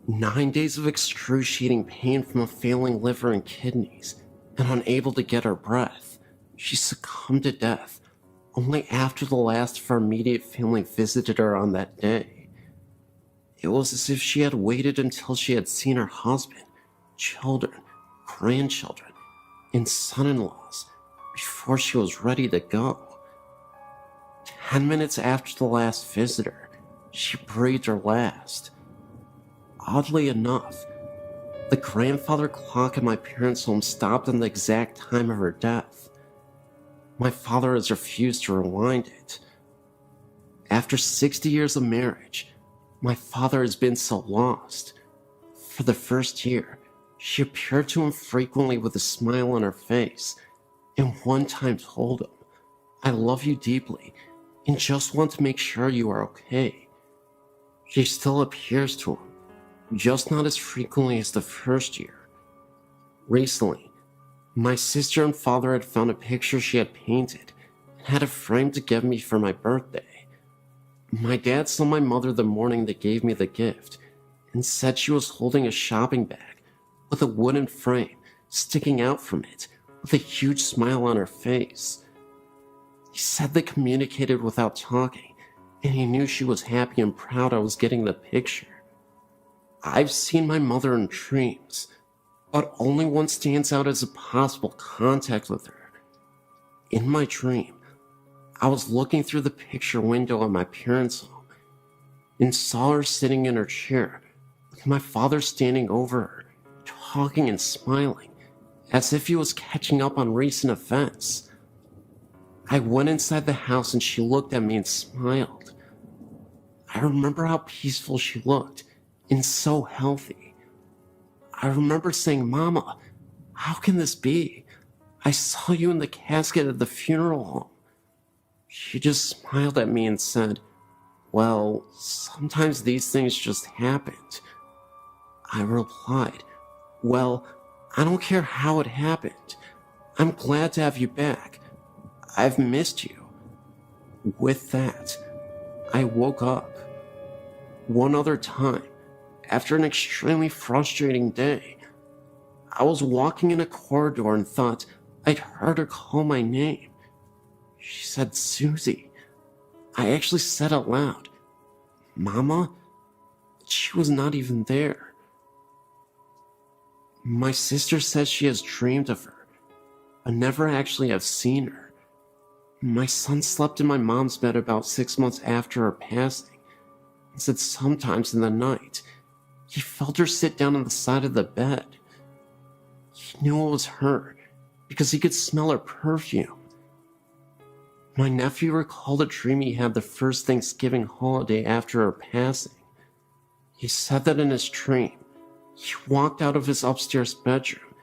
9 days of excruciating pain from a failing liver and kidneys, and unable to get her breath, she succumbed to death only after the last of her immediate family visited her on that day. It was as if she had waited until she had seen her husband, children, grandchildren, and son-in-laws before she was ready to go. 10 minutes after the last visitor, she breathed her last. Oddly enough, the grandfather clock in my parents' home stopped on the exact time of her death. My father has refused to rewind it. After 60 years of marriage, my father has been so lost. For the first year, she appeared to him frequently with a smile on her face, and one time told him, "I love you deeply, and just want to make sure you are okay." She still appears to him, just not as frequently as the first year. Recently, my sister and father had found a picture she had painted and had a frame to give me for my birthday. My dad saw my mother the morning they gave me the gift and said she was holding a shopping bag with a wooden frame sticking out from it with a huge smile on her face. He said they communicated without talking, and he knew she was happy and proud I was getting the picture. I've seen my mother in dreams, but only one stands out as a possible contact with her. In my dream, I was looking through the picture window at my parents' home and saw her sitting in her chair with my father standing over her, talking and smiling, as if he was catching up on recent events. I went inside the house and she looked at me and smiled. I remember how peaceful she looked and so healthy. I remember saying, "Mama, how can this be? I saw you in the casket at the funeral home." She just smiled at me and said, "Well, sometimes these things just happened." I replied, "Well, I don't care how it happened. I'm glad to have you back. I've missed you." With that, I woke up. One other time, after an extremely frustrating day, I was walking in a corridor and thought I'd heard her call my name. She said, "Susie." I actually said out loud, "Mama?" She was not even there. My sister says she has dreamed of her, but never actually have seen her. My son slept in my mom's bed about 6 months after her passing, and said sometimes in the night, he felt her sit down on the side of the bed. He knew it was her, because he could smell her perfume. My nephew recalled a dream he had the first Thanksgiving holiday after her passing. He said that in his dream, he walked out of his upstairs bedroom,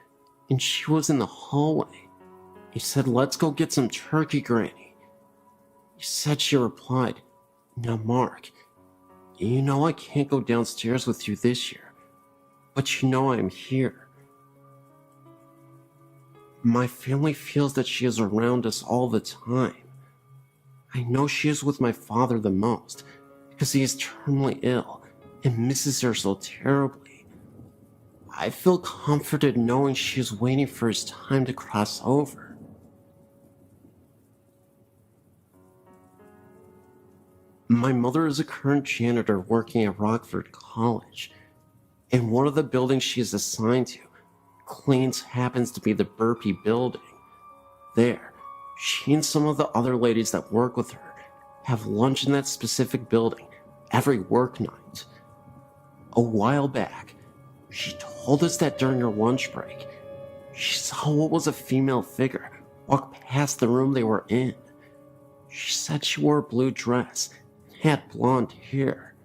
and she was in the hallway. He said, "Let's go get some turkey, Granny." He said she replied, "Now, Mark, you know I can't go downstairs with you this year, but you know I'm here." My family feels that she is around us all the time. I know she is with my father the most, because he is terminally ill and misses her so terribly. I feel comforted knowing she is waiting for his time to cross over. My mother is a current janitor working at Rockford College, and one of the buildings she is assigned to cleans happens to be the Burpee building. There, she and some of the other ladies that work with her have lunch in that specific building every work night. A while back, she told us that during her lunch break, she saw what was a female figure walk past the room they were in. She said she wore a blue dress and had blonde hair.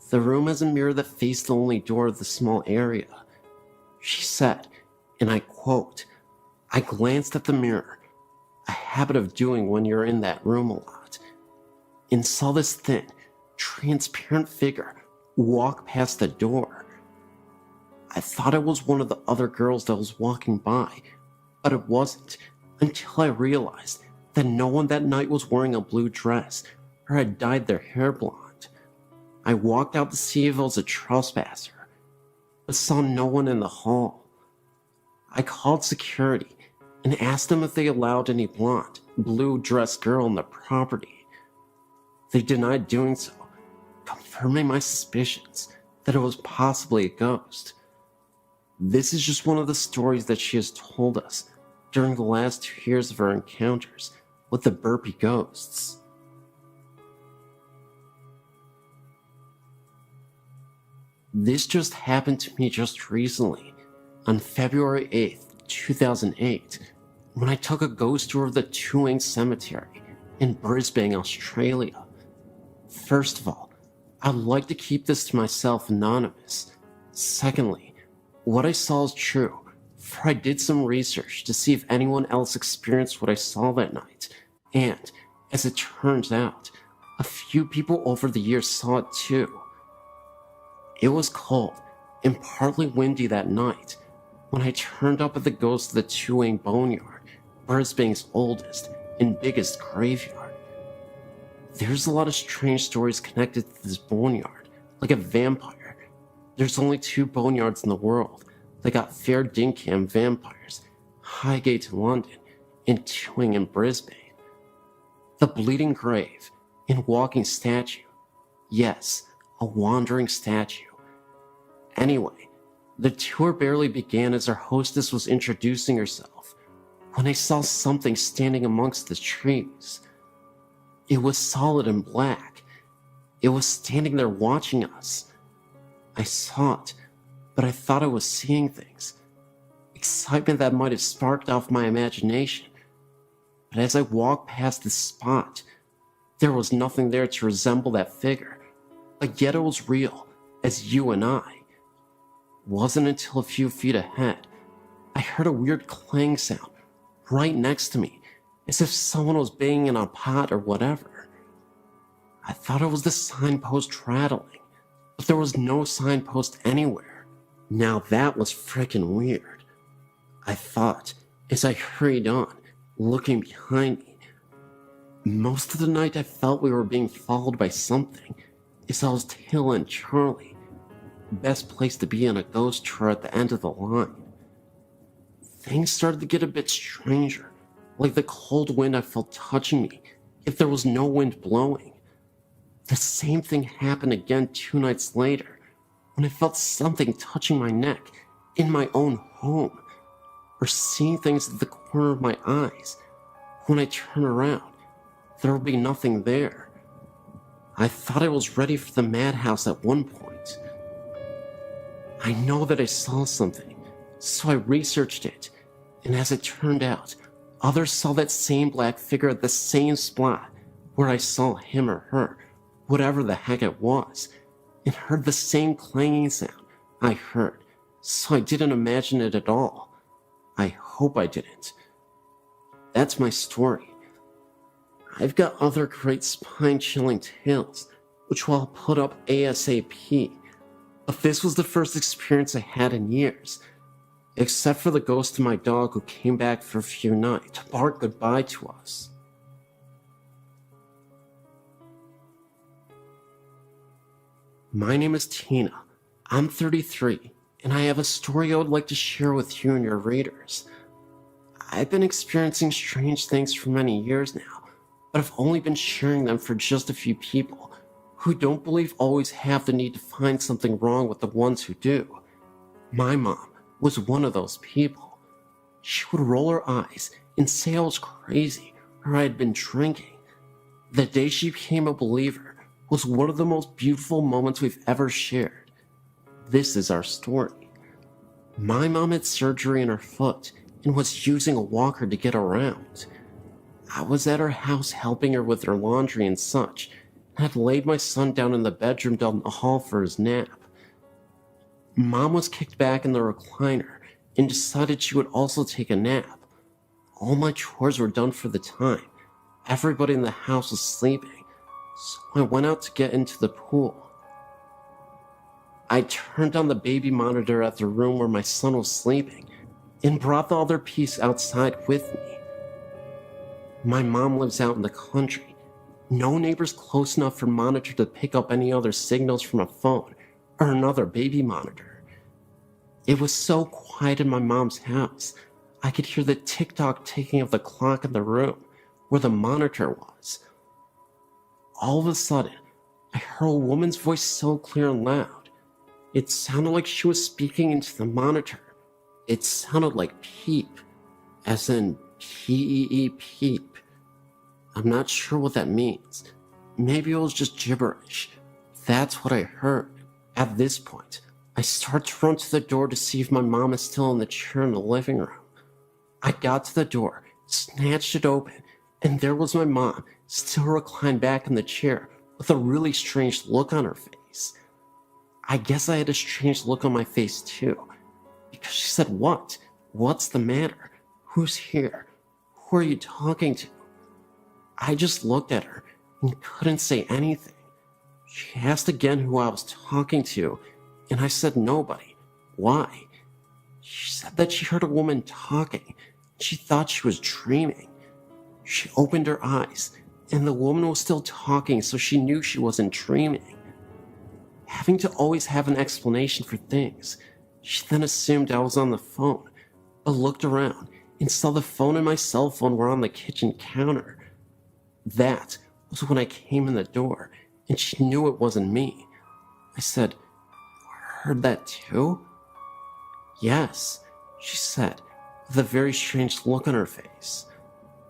The room has a mirror that faced the only door of the small area. She said, and I quote, "I glanced at the mirror, a habit of doing when you're in that room a lot, and saw this thin, transparent figure walk past the door. I thought it was one of the other girls that was walking by, but it wasn't until I realized that no one that night was wearing a blue dress or had dyed their hair blonde. I walked out to see if it was a trespasser, but saw no one in the hall. I called security and asked them if they allowed any blonde, blue-dressed girl on the property. They denied doing so, confirming my suspicions that it was possibly a ghost. This is just one of the stories that she has told us during the last 2 years of her encounters with the Burpee ghosts. This just happened to me just recently, on February 8th, 2008, when I took a ghost tour of the Tuang Cemetery in Brisbane, Australia. First of all, I'd like to keep this to myself anonymous. Secondly, what I saw is true, for I did some research to see if anyone else experienced what I saw that night, and, as it turns out, a few people over the years saw it too. It was cold and partly windy that night when I turned up at the ghost of the Tuang Boneyard, Brisbane's oldest and biggest graveyard. There's a lot of strange stories connected to this boneyard, like a vampire. There's only 2 boneyards in the world, They got Fair Dinkham vampires, Highgate in London, and Tewing in Brisbane. The Bleeding Grave and Walking Statue. Yes, a wandering statue. Anyway, the tour barely began as our hostess was introducing herself when I saw something standing amongst the trees. It was solid and black. It was standing there watching us. I saw it, but I thought I was seeing things. Excitement that might have sparked off my imagination. But as I walked past this spot, there was nothing there to resemble that figure. But yet it was real, as you and I. It wasn't until a few feet ahead, I heard a weird clang sound right next to me, as if someone was banging on a pot or whatever. I thought it was the signpost rattling, but there was no signpost anywhere. Now that was frickin' weird, I thought, as I hurried on, looking behind me. Most of the night I felt we were being followed by something, as I was tailing Charlie. Best place to be on a ghost tour at the end of the line. Things started to get a bit stranger, like the cold wind I felt touching me if there was no wind blowing. The same thing happened again 2 nights later, when I felt something touching my neck in my own home, or seeing things at the corner of my eyes. When I turn around, there would be nothing there. I thought I was ready for the madhouse at one point. I know that I saw something, so I researched it, and as it turned out, others saw that same black figure at the same spot where I saw him or her, whatever the heck it was, and heard the same clanging sound I heard, so I didn't imagine it at all. I hope I didn't. That's my story. I've got other great spine-chilling tales, which I'll put up ASAP, but this was the first experience I had in years, except for the ghost of my dog who came back for a few nights to bark goodbye to us. My name is Tina. I'm 33, and I have a story I would like to share with you and your readers. I've been experiencing strange things for many years now, but I've only been sharing them for just a few people who don't believe always have the need to find something wrong with the ones who do. My mom was one of those people. She would roll her eyes and say I was crazy or I had been drinking. The day she became a believer was one of the most beautiful moments we've ever shared. This is our story. My mom had surgery in her foot and was using a walker to get around. I was at her house helping her with her laundry and such, and had laid my son down in the bedroom down the hall for his nap. Mom was kicked back in the recliner and decided she would also take a nap. All my chores were done for the time. Everybody in the house was sleeping, so I went out to get into the pool. I turned on the baby monitor at the room where my son was sleeping and brought the other piece outside with me. My mom lives out in the country. No neighbors close enough for monitor to pick up any other signals from a phone or another baby monitor. It was so quiet in my mom's house, I could hear the tick-tock ticking of the clock in the room where the monitor was. All of a sudden, I heard a woman's voice so clear and loud. It sounded like she was speaking into the monitor. It sounded like peep, as in P-E-E peep. I'm not sure what that means. Maybe it was just gibberish. That's what I heard. At this point, I start to run to the door to see if my mom is still in the chair in the living room. I got to the door, snatched it open, and there was my mom, still reclined back in the chair with a really strange look on her face. I guess I had a strange look on my face too, because she said, "What? What's the matter? Who's here? Who are you talking to?" I just looked at her and couldn't say anything. She asked again who I was talking to, and I said nobody. Why? She said that she heard a woman talking. She thought she was dreaming. She opened her eyes, and the woman was still talking, so she knew she wasn't dreaming. Having to always have an explanation for things, She then assumed I was on the phone, but looked around and saw the phone and my cell phone were on the kitchen counter. That was when I came in the door, and she knew it wasn't me. I said, "Heard that too?" "Yes," she said, with a very strange look on her face.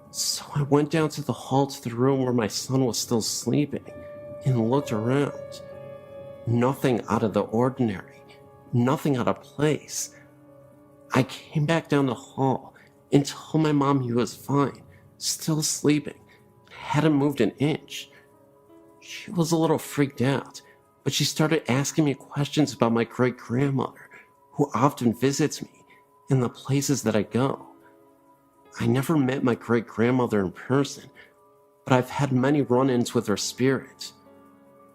So I went down to the hall to the room where my son was still sleeping and looked around. Nothing out of the ordinary, nothing out of place. I came back down the hall and told my mom he was fine, still sleeping, hadn't moved an inch. She was a little freaked out, but she started asking me questions about my great-grandmother, who often visits me, and the places that I go. I never met my great-grandmother in person, but I've had many run-ins with her spirit.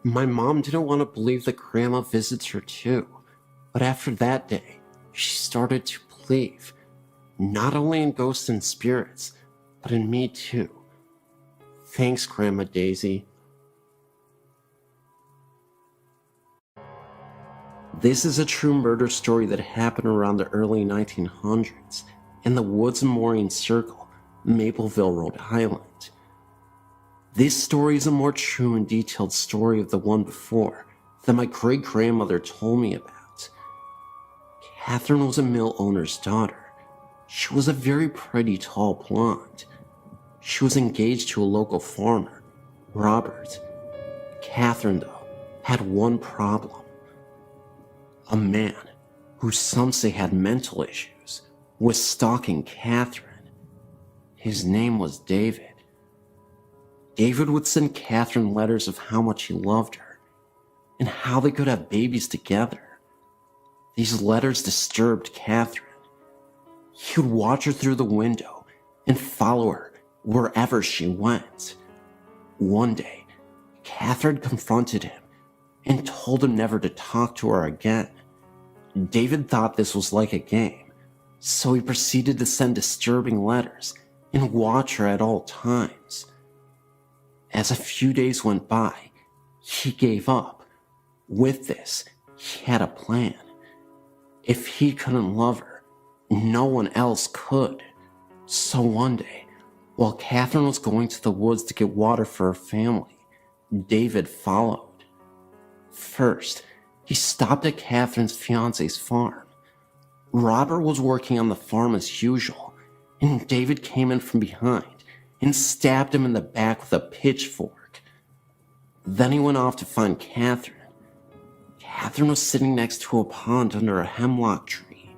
My mom didn't want to believe that Grandma visits her too, but after that day, she started to believe, not only in ghosts and spirits, but in me too. Thanks, Grandma Daisy. This is a true murder story that happened around the early 1900s in the Woods and Mooring Circle, Mapleville, Rhode Island. This story is a more true and detailed story of the one before that my great-grandmother told me about. Catherine was a mill owner's daughter. She was a very pretty tall blonde. She was engaged to a local farmer, Robert. Catherine, though, had one problem. A man, who some say had mental issues, was stalking Catherine. His name was David. David would send Catherine letters of how much he loved her, and how they could have babies together. These letters disturbed Catherine. He would watch her through the window and follow her wherever she went. One day, Catherine confronted him and told him never to talk to her again. David thought this was like a game, so he proceeded to send disturbing letters and watch her at all times. As a few days went by, he gave up. With this, he had a plan. If he couldn't love her, no one else could. So one day, while Catherine was going to the woods to get water for her family, David followed. First, he stopped at Catherine's fiance's farm. Robert was working on the farm as usual, and David came in from behind and stabbed him in the back with a pitchfork. Then he went off to find Catherine. Catherine was sitting next to a pond under a hemlock tree.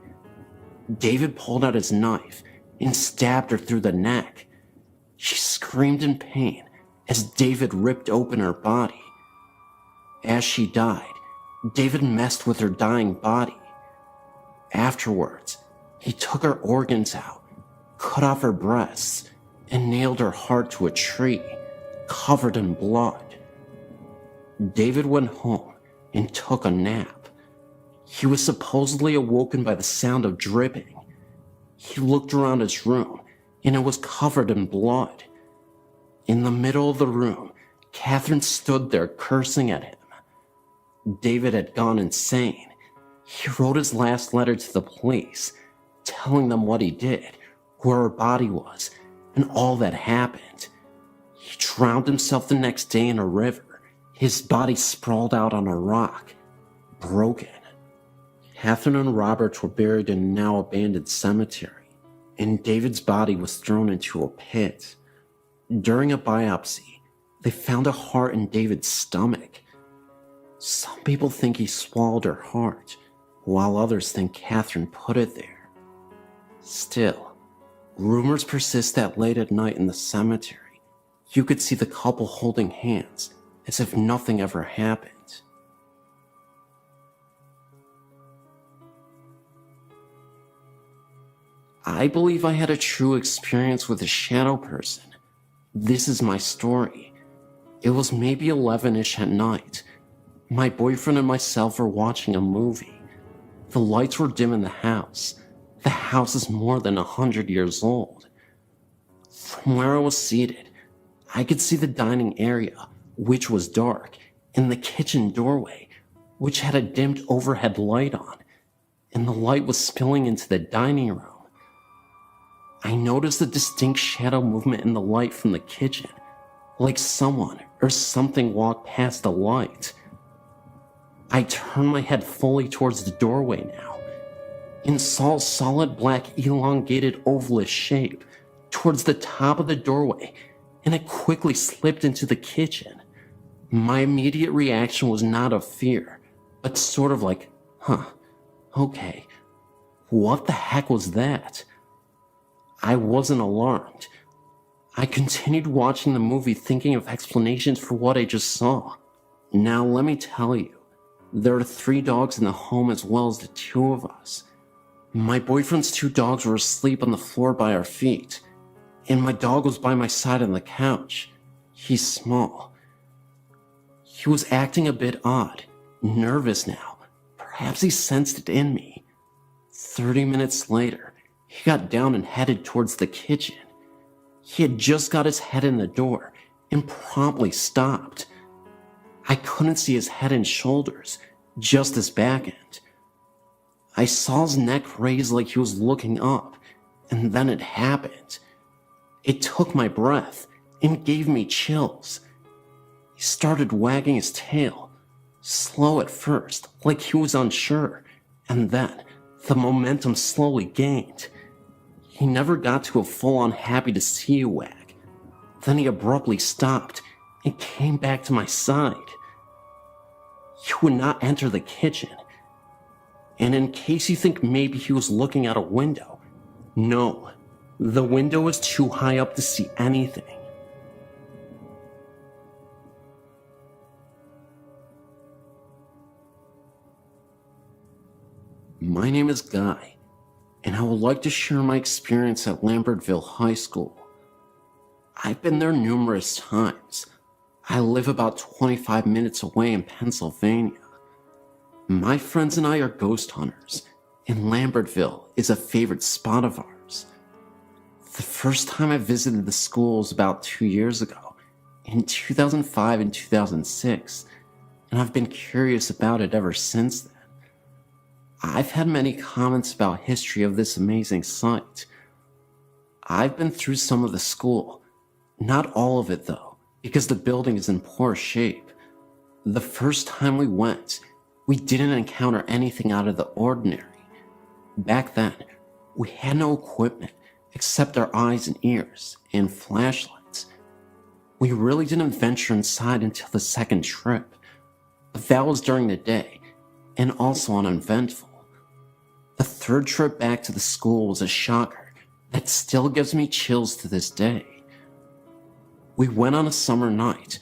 David pulled out his knife and stabbed her through the neck. She screamed in pain as David ripped open her body. As she died, David messed with her dying body. Afterwards, he took her organs out, cut off her breasts, and nailed her heart to a tree, covered in blood. David went home and took a nap. He was supposedly awoken by the sound of dripping. He looked around his room, and it was covered in blood. In the middle of the room, Catherine stood there cursing at him. David had gone insane. He wrote his last letter to the police, telling them what he did, where her body was, and all that happened. He drowned himself the next day in a river, his body sprawled out on a rock, broken. Catherine and Robert were buried in a now abandoned cemetery, and David's body was thrown into a pit. During a biopsy, they found a heart in David's stomach. Some people think he swallowed her heart, while others think Catherine put it there. Still, rumors persist that late at night in the cemetery, you could see the couple holding hands as if nothing ever happened. I believe I had a true experience with a shadow person. This is my story. It was maybe 11-ish at night. My boyfriend and myself were watching a movie. The lights were dim in the house. The house is more than 100 years old. From where I was seated, I could see the dining area, which was dark, and the kitchen doorway, which had a dimmed overhead light on. and the light was spilling into the dining room. I noticed a distinct shadow movement in the light from the kitchen, like someone or something walked past the light. I turned my head fully towards the doorway now, and saw a solid black elongated ovalish shape towards the top of the doorway, and it quickly slipped into the kitchen. My immediate reaction was not of fear, but sort of like, okay, what the heck was that? I wasn't alarmed. I continued watching the movie, thinking of explanations for what I just saw. Now let me tell you, there are 3 dogs in the home as well as the 2 of us. My boyfriend's 2 dogs were asleep on the floor by our feet, and my dog was by my side on the couch. He's small. He was acting a bit odd, nervous now. Perhaps he sensed it in me. 30 minutes later, he got down and headed towards the kitchen. He had just got his head in the door and promptly stopped. I couldn't see his head and shoulders, just his back end. I saw his neck raise like he was looking up, and then it happened. It took my breath and gave me chills. He started wagging his tail, slow at first, like he was unsure, and then the momentum slowly gained. He never got to a full-on happy to see you wag. Then he abruptly stopped and came back to my side. He would not enter the kitchen. And in case you think maybe he was looking out a window, no, the window was too high up to see anything. My name is Guy, and I would like to share my experience at Lambertville High School. I've been there numerous times. I live about 25 minutes away in Pennsylvania. My friends and I are ghost hunters, and Lambertville is a favorite spot of ours. The first time I visited the school was about 2 years ago, in 2005 and 2006, and I've been curious about it ever since then. I've had many comments about history of this amazing site. I've been through some of the school, not all of it though, because the building is in poor shape. The first time we went, we didn't encounter anything out of the ordinary. Back then, we had no equipment except our eyes and ears and flashlights. We really didn't venture inside until the second trip, but that was during the day and also uneventful. The third trip back to the school was a shocker that still gives me chills to this day. We went on a summer night,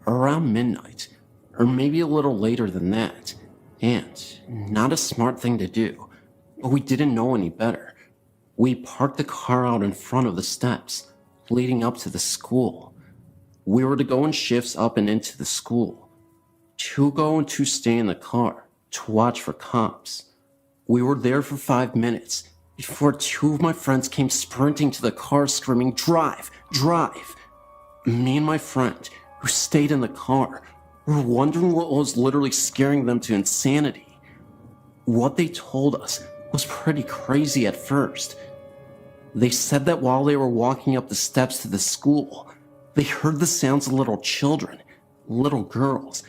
around midnight, or maybe a little later than that, and not a smart thing to do, but we didn't know any better. We parked the car out in front of the steps leading up to the school. We were to go in shifts up and into the school. 2 go and 2 stay in the car to watch for cops. We were there for 5 minutes before 2 of my friends came sprinting to the car screaming, "Drive! Drive!" Me and my friend, who stayed in the car, were wondering what was literally scaring them to insanity. What they told us was pretty crazy at first. They said that while they were walking up the steps to the school, they heard the sounds of little children, little girls,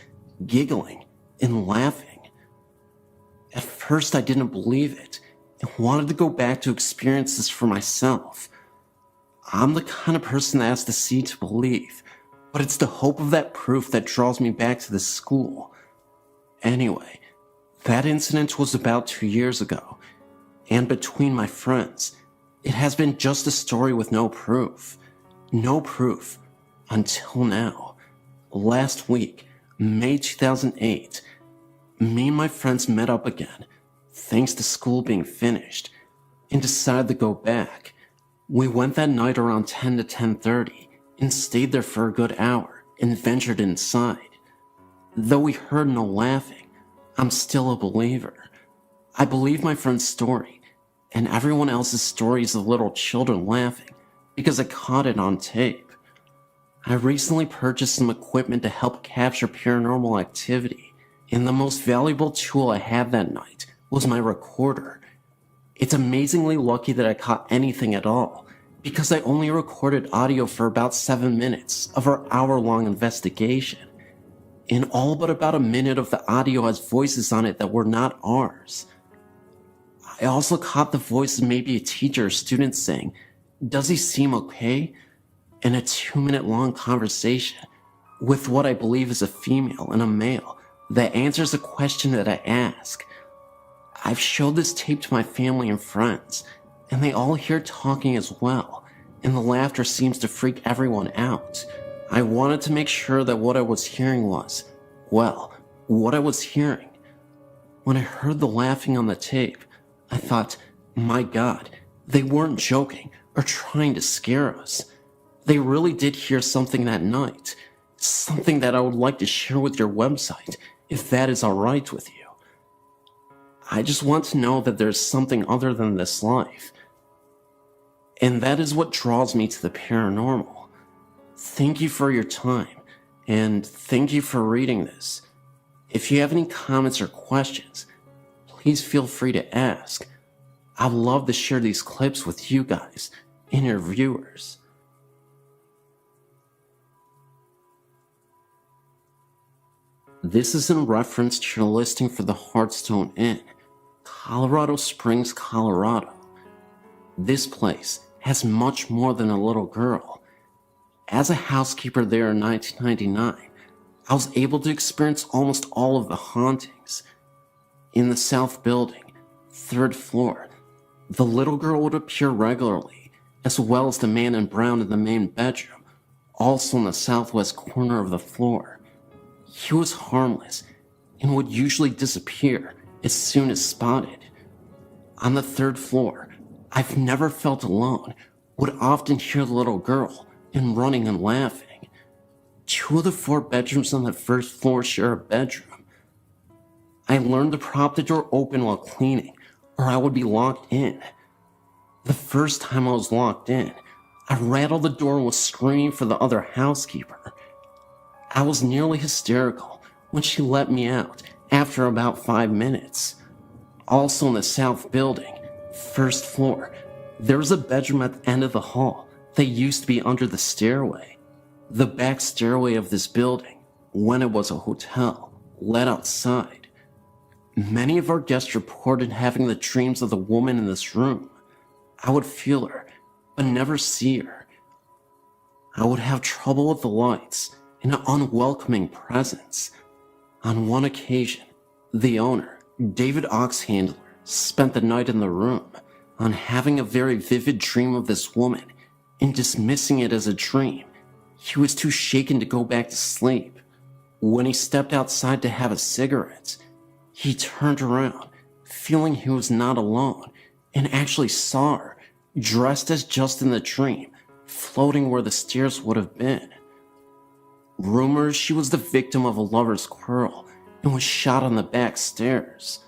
giggling and laughing. At first I didn't believe it and wanted to go back to experience this for myself. I'm the kind of person that has to see to believe, but it's the hope of that proof that draws me back to this school. Anyway, that incident was about 2 years ago, and between my friends, it has been just a story with no proof. No proof until now. Last week, May 2008, me and my friends met up again, thanks to school being finished, and decided to go back. We went that night around 10 to 10:30 and stayed there for a good hour and ventured inside. Though we heard no laughing, I'm still a believer. I believe my friend's story and everyone else's stories of little children laughing because I caught it on tape. I recently purchased some equipment to help capture paranormal activity, and the most valuable tool I had that night was my recorder. It's amazingly lucky that I caught anything at all, because I only recorded audio for about 7 minutes of our hour-long investigation. And all but about a minute of the audio has voices on it that were not ours. I also caught the voice of maybe a teacher or student saying, "Does he seem okay?" in a 2-minute long conversation with what I believe is a female and a male that answers a question that I ask. I've showed this tape to my family and friends, and they all hear talking as well, and the laughter seems to freak everyone out. I wanted to make sure that what I was hearing was, well, what I was hearing. When I heard the laughing on the tape, I thought, my God, they weren't joking or trying to scare us. They really did hear something that night, something that I would like to share with your website, if that is alright with you. I just want to know that there's something other than this life. And that is what draws me to the paranormal. Thank you for your time, and thank you for reading this. If you have any comments or questions, please feel free to ask. I'd love to share these clips with you guys and your viewers. This is in reference to your listing for the Hearthstone Inn, Colorado Springs, Colorado. This place has much more than a little girl. As a housekeeper there in 1999, I was able to experience almost all of the hauntings. In the south building, 3rd floor, the little girl would appear regularly, as well as the man in brown in the main bedroom, also in the southwest corner of the floor. He was harmless and would usually disappear as soon as spotted. On the 3rd floor, I've never felt alone, would often hear the little girl and running and laughing. 2 of the 4 bedrooms on the 1st floor share a bedroom. I learned to prop the door open while cleaning, or I would be locked in. The first time I was locked in, I rattled the door and was screaming for the other housekeeper. I was nearly hysterical when she let me out after about 5 minutes. Also in the south building, 1st floor, there was a bedroom at the end of the hall that used to be under the stairway. The back stairway of this building, when it was a hotel, led outside. Many of our guests reported having the dreams of the woman in this room. I would feel her, but never see her. I would have trouble with the lights and an unwelcoming presence. On one occasion, the owner, David Oxhandler, spent the night in the room on having a very vivid dream of this woman and dismissing it as a dream. He was too shaken to go back to sleep. When he stepped outside to have a cigarette, he turned around, feeling he was not alone, and actually saw her, dressed as just in the dream, floating where the stairs would have been. Rumors she was the victim of a lover's quarrel and was shot on the back stairs.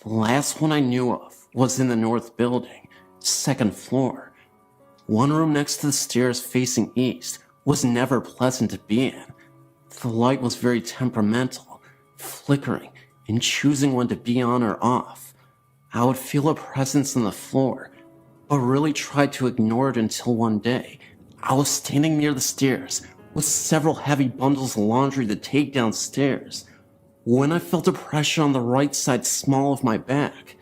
The last one I knew of was in the north building, 2nd floor. One room next to the stairs facing east was never pleasant to be in. The light was very temperamental, flickering and choosing when to be on or off. I would feel a presence on the floor, but really tried to ignore it until one day I was standing near the stairs with several heavy bundles of laundry to take downstairs, when I felt a pressure on the right side small of my back.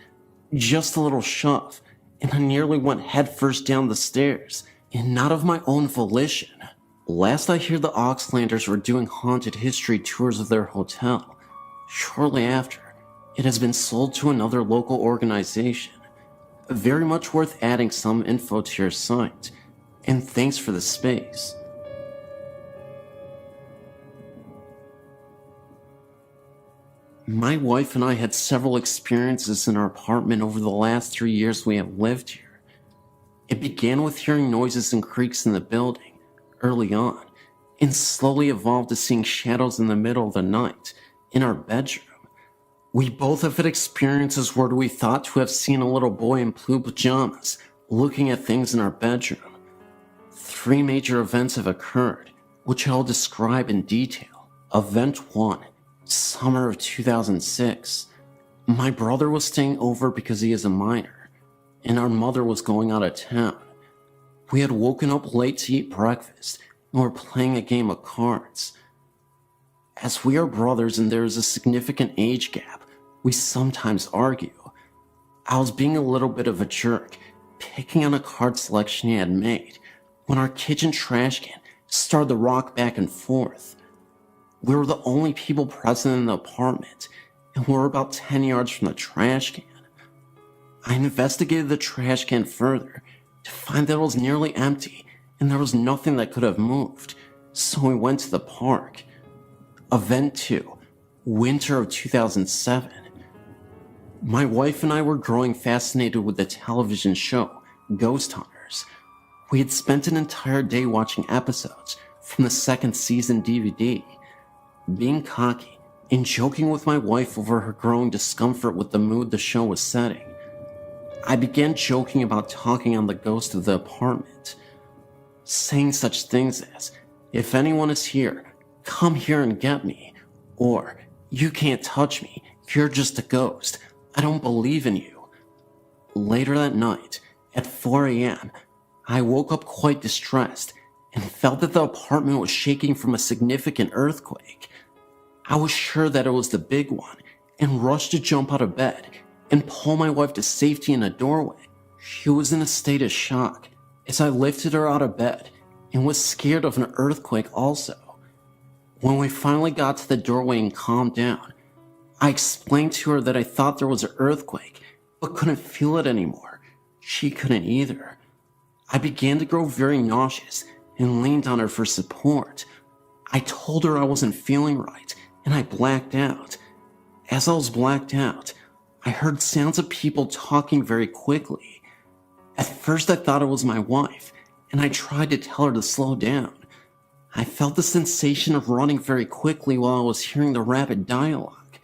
Just a little shove, and I nearly went headfirst down the stairs, and not of my own volition. Last I hear, the Oxlanders were doing haunted history tours of their hotel. Shortly after, it has been sold to another local organization. Very much worth adding some info to your site, and thanks for the space. My wife and I had several experiences in our apartment over the last 3 years we have lived here. It began with hearing noises and creaks in the building early on, and slowly evolved to seeing shadows in the middle of the night in our bedroom. We both have had experiences where we thought to have seen a little boy in blue pajamas looking at things in our bedroom. 3 major events have occurred, which I'll describe in detail. Event 1. Summer of 2006. My brother was staying over because he is a minor, and our mother was going out of town. We had woken up late to eat breakfast and were playing a game of cards. As we are brothers and there is a significant age gap, we sometimes argue. I was being a little bit of a jerk, picking on a card selection he had made, when our kitchen trash can started to rock back and forth. We were the only people present in the apartment, and we were about 10 yards from the trash can. I investigated the trash can further to find that it was nearly empty and there was nothing that could have moved, so we went to the park. Event 2, winter of 2007. My wife and I were growing fascinated with the television show Ghost Hunters. We had spent an entire day watching episodes from the second season DVD. Being cocky and joking with my wife over her growing discomfort with the mood the show was setting, I began joking about talking on the ghost of the apartment, saying such things as, "If anyone is here, come here and get me," or "You can't touch me, you're just a ghost, I don't believe in you." Later that night, at 4 a.m., I woke up quite distressed and felt that the apartment was shaking from a significant earthquake. I was sure that it was the big one and rushed to jump out of bed and pull my wife to safety in a doorway. She was in a state of shock as I lifted her out of bed and was scared of an earthquake also. When we finally got to the doorway and calmed down, I explained to her that I thought there was an earthquake but couldn't feel it anymore. She couldn't either. I began to grow very nauseous and leaned on her for support. I told her I wasn't feeling right and I blacked out. As I was blacked out, I heard sounds of people talking very quickly. At first I thought it was my wife, and I tried to tell her to slow down. I felt the sensation of running very quickly while I was hearing the rapid dialogue.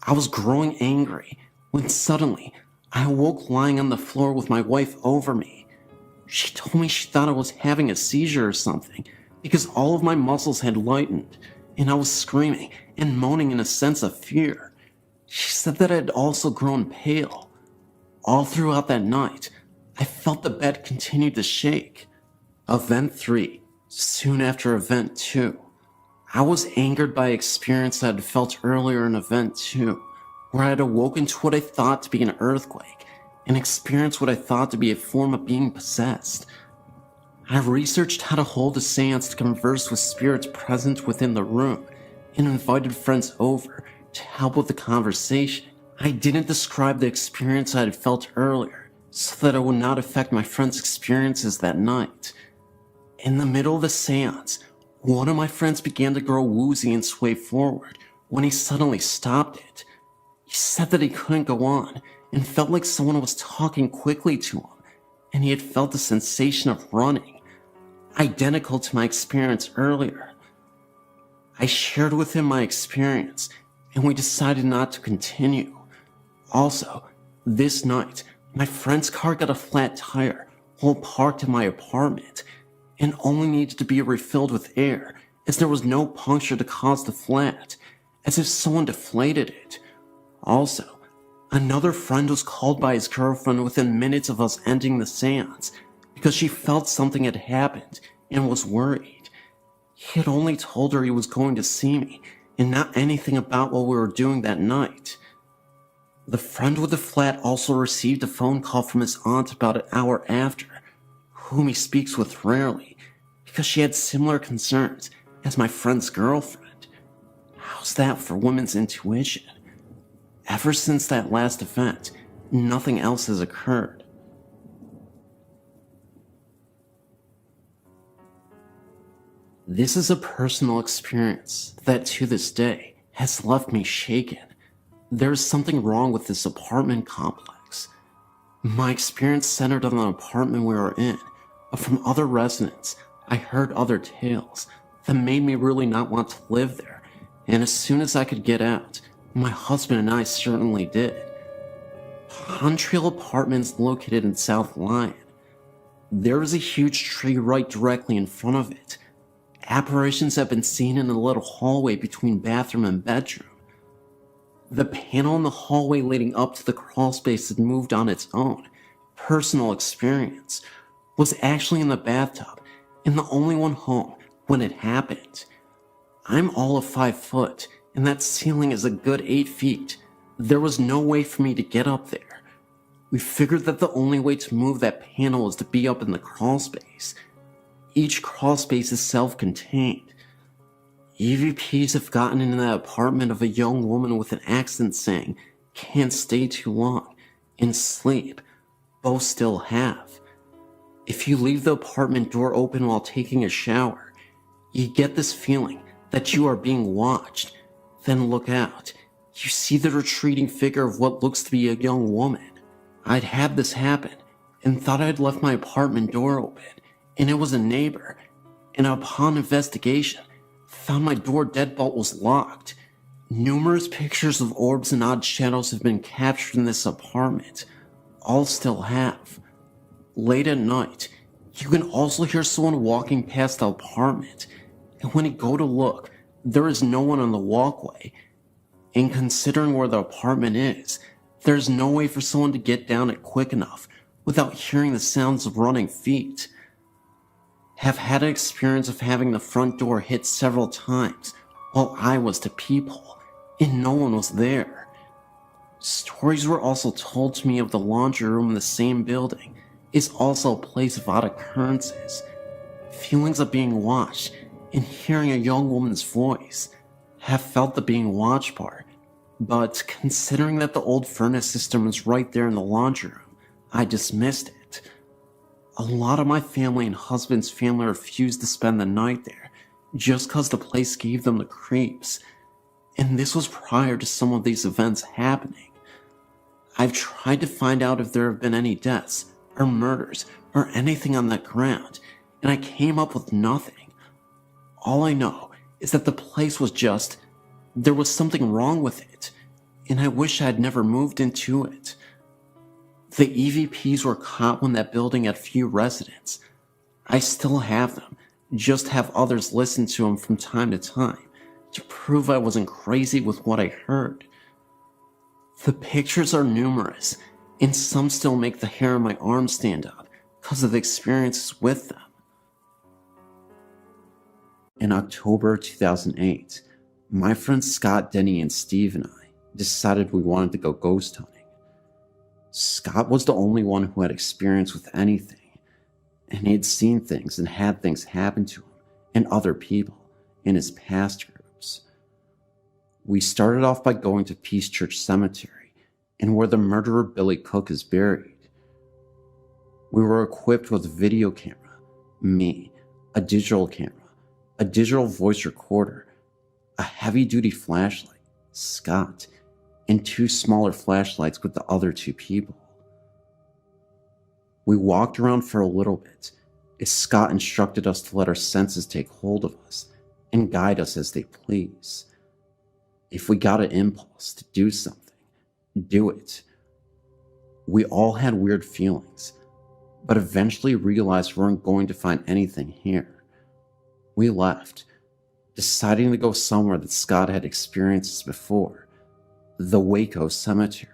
I was growing angry when suddenly I awoke lying on the floor with my wife over me. She told me she thought I was having a seizure or something because all of my muscles had lightened, and I was screaming and moaning in a sense of fear. She said that I had also grown pale. All throughout that night, I felt the bed continue to shake. Event 3, soon after Event 2. I was angered by an experience I had felt earlier in Event 2, where I had awoken to what I thought to be an earthquake and experienced what I thought to be a form of being possessed. I researched how to hold a seance to converse with spirits present within the room and invited friends over to help with the conversation. I didn't describe the experience I had felt earlier so that it would not affect my friends' experiences that night. In the middle of the seance, one of my friends began to grow woozy and sway forward when he suddenly stopped it. He said that he couldn't go on and felt like someone was talking quickly to him, and he had felt the sensation of running, identical to my experience earlier. I shared with him my experience, and we decided not to continue. Also, this night, my friend's car got a flat tire while parked in my apartment, and only needed to be refilled with air as there was no puncture to cause the flat, as if someone deflated it. Also, another friend was called by his girlfriend within minutes of us ending the seance because she felt something had happened and was worried. He had only told her he was going to see me and not anything about what we were doing that night. The friend with the flat also received a phone call from his aunt about an hour after, whom he speaks with rarely, because she had similar concerns as my friend's girlfriend. How's that for women's intuition? Ever since that last event, nothing else has occurred. This is a personal experience that to this day has left me shaken. There is something wrong with this apartment complex. My experience centered on the apartment we were in, but from other residents, I heard other tales that made me really not want to live there, and as soon as I could get out, my husband and I certainly did. Pond Trail Apartments located in South Lyon. There is a huge tree right directly in front of it. Apparitions have been seen in the little hallway between bathroom and bedroom. The panel in the hallway leading up to the crawlspace had moved on its own. Personal experience was actually in the bathtub, and the only one home when it happened. I'm all of 5 foot, and that ceiling is a good 8 feet. There was no way for me to get up there. We figured that the only way to move that panel was to be up in the crawlspace. Each crawlspace is self-contained. EVPs have gotten into the apartment of a young woman with an accent saying, "Can't stay too long," and sleep. Both still have. If you leave the apartment door open while taking a shower, you get this feeling that you are being watched. Then look out. You see the retreating figure of what looks to be a young woman. I'd had this happen and thought I'd left my apartment door open, and it was a neighbor, and upon investigation, found my door deadbolt was locked. Numerous pictures of orbs and odd shadows have been captured in this apartment. All still have. Late at night, you can also hear someone walking past the apartment, and when you go to look, there is no one on the walkway. And considering where the apartment is, there's no way for someone to get down it quick enough without hearing the sounds of running feet. Have had an experience of having the front door hit several times while I was to peephole, and no one was there. Stories were also told to me of the laundry room in the same building is also a place of odd occurrences. Feelings of being watched and hearing a young woman's voice. Have felt the being watched part, but considering that the old furnace system was right there in the laundry room, I dismissed it. A lot of my family and husband's family refused to spend the night there just cause the place gave them the creeps. And this was prior to some of these events happening. I've tried to find out if there have been any deaths or murders or anything on that ground, and I came up with nothing. All I know is that the place was just, there was something wrong with it, and I wish I had never moved into it. The EVPs were caught when that building had few residents. I still have them, just have others listen to them from time to time to prove I wasn't crazy with what I heard. The pictures are numerous, and some still make the hair on my arm stand up because of the experiences with them. In October 2008, my friends Scott, Denny, and Steve and I decided we wanted to go ghost hunting. Scott was the only one who had experience with anything, and he had seen things and had things happen to him and other people in his past groups. We started off by going to Peace Church Cemetery and where the murderer Billy Cook is buried. We were equipped with a video camera, me, a digital camera, a digital voice recorder, a heavy-duty flashlight, Scott, and 2 smaller flashlights with the other 2 people. We walked around for a little bit as Scott instructed us to let our senses take hold of us and guide us as they please. If we got an impulse to do something, do it. We all had weird feelings, but eventually realized we weren't going to find anything here. We left, deciding to go somewhere that Scott had experienced before, the Waco Cemetery.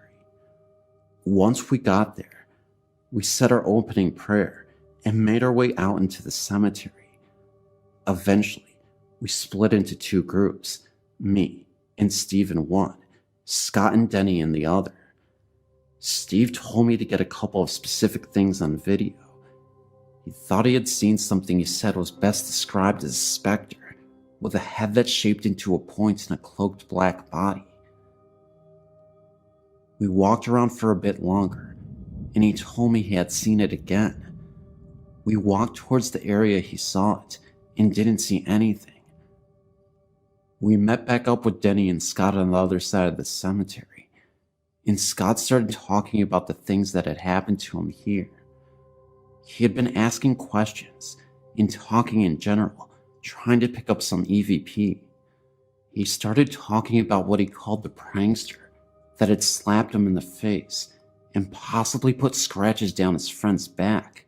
Once we got there, we said our opening prayer and made our way out into the cemetery. Eventually, we split into 2 groups, me and Steve in one, Scott and Denny in the other. Steve told me to get a couple of specific things on video. He thought he had seen something he said was best described as a specter, with a head that shaped into a point and a cloaked black body. We walked around for a bit longer, and he told me he had seen it again. We walked towards the area he saw it, and didn't see anything. We met back up with Denny and Scott on the other side of the cemetery, and Scott started talking about the things that had happened to him here. He had been asking questions and talking in general, trying to pick up some EVP. He started talking about what he called the prankster that had slapped him in the face and possibly put scratches down his friend's back.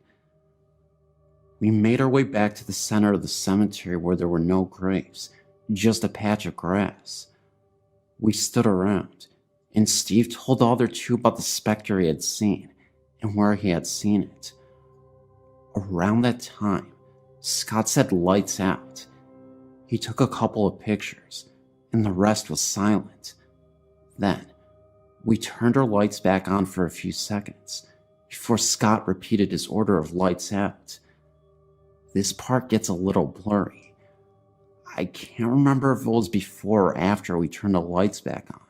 We made our way back to the center of the cemetery where there were no graves, just a patch of grass. We stood around, and Steve told the other two about the specter he had seen and where he had seen it. Around that time, Scott said lights out. He took a couple of pictures, and the rest was silent. Then, we turned our lights back on for a few seconds before Scott repeated his order of lights out. This part gets a little blurry. I can't remember if it was before or after we turned the lights back on.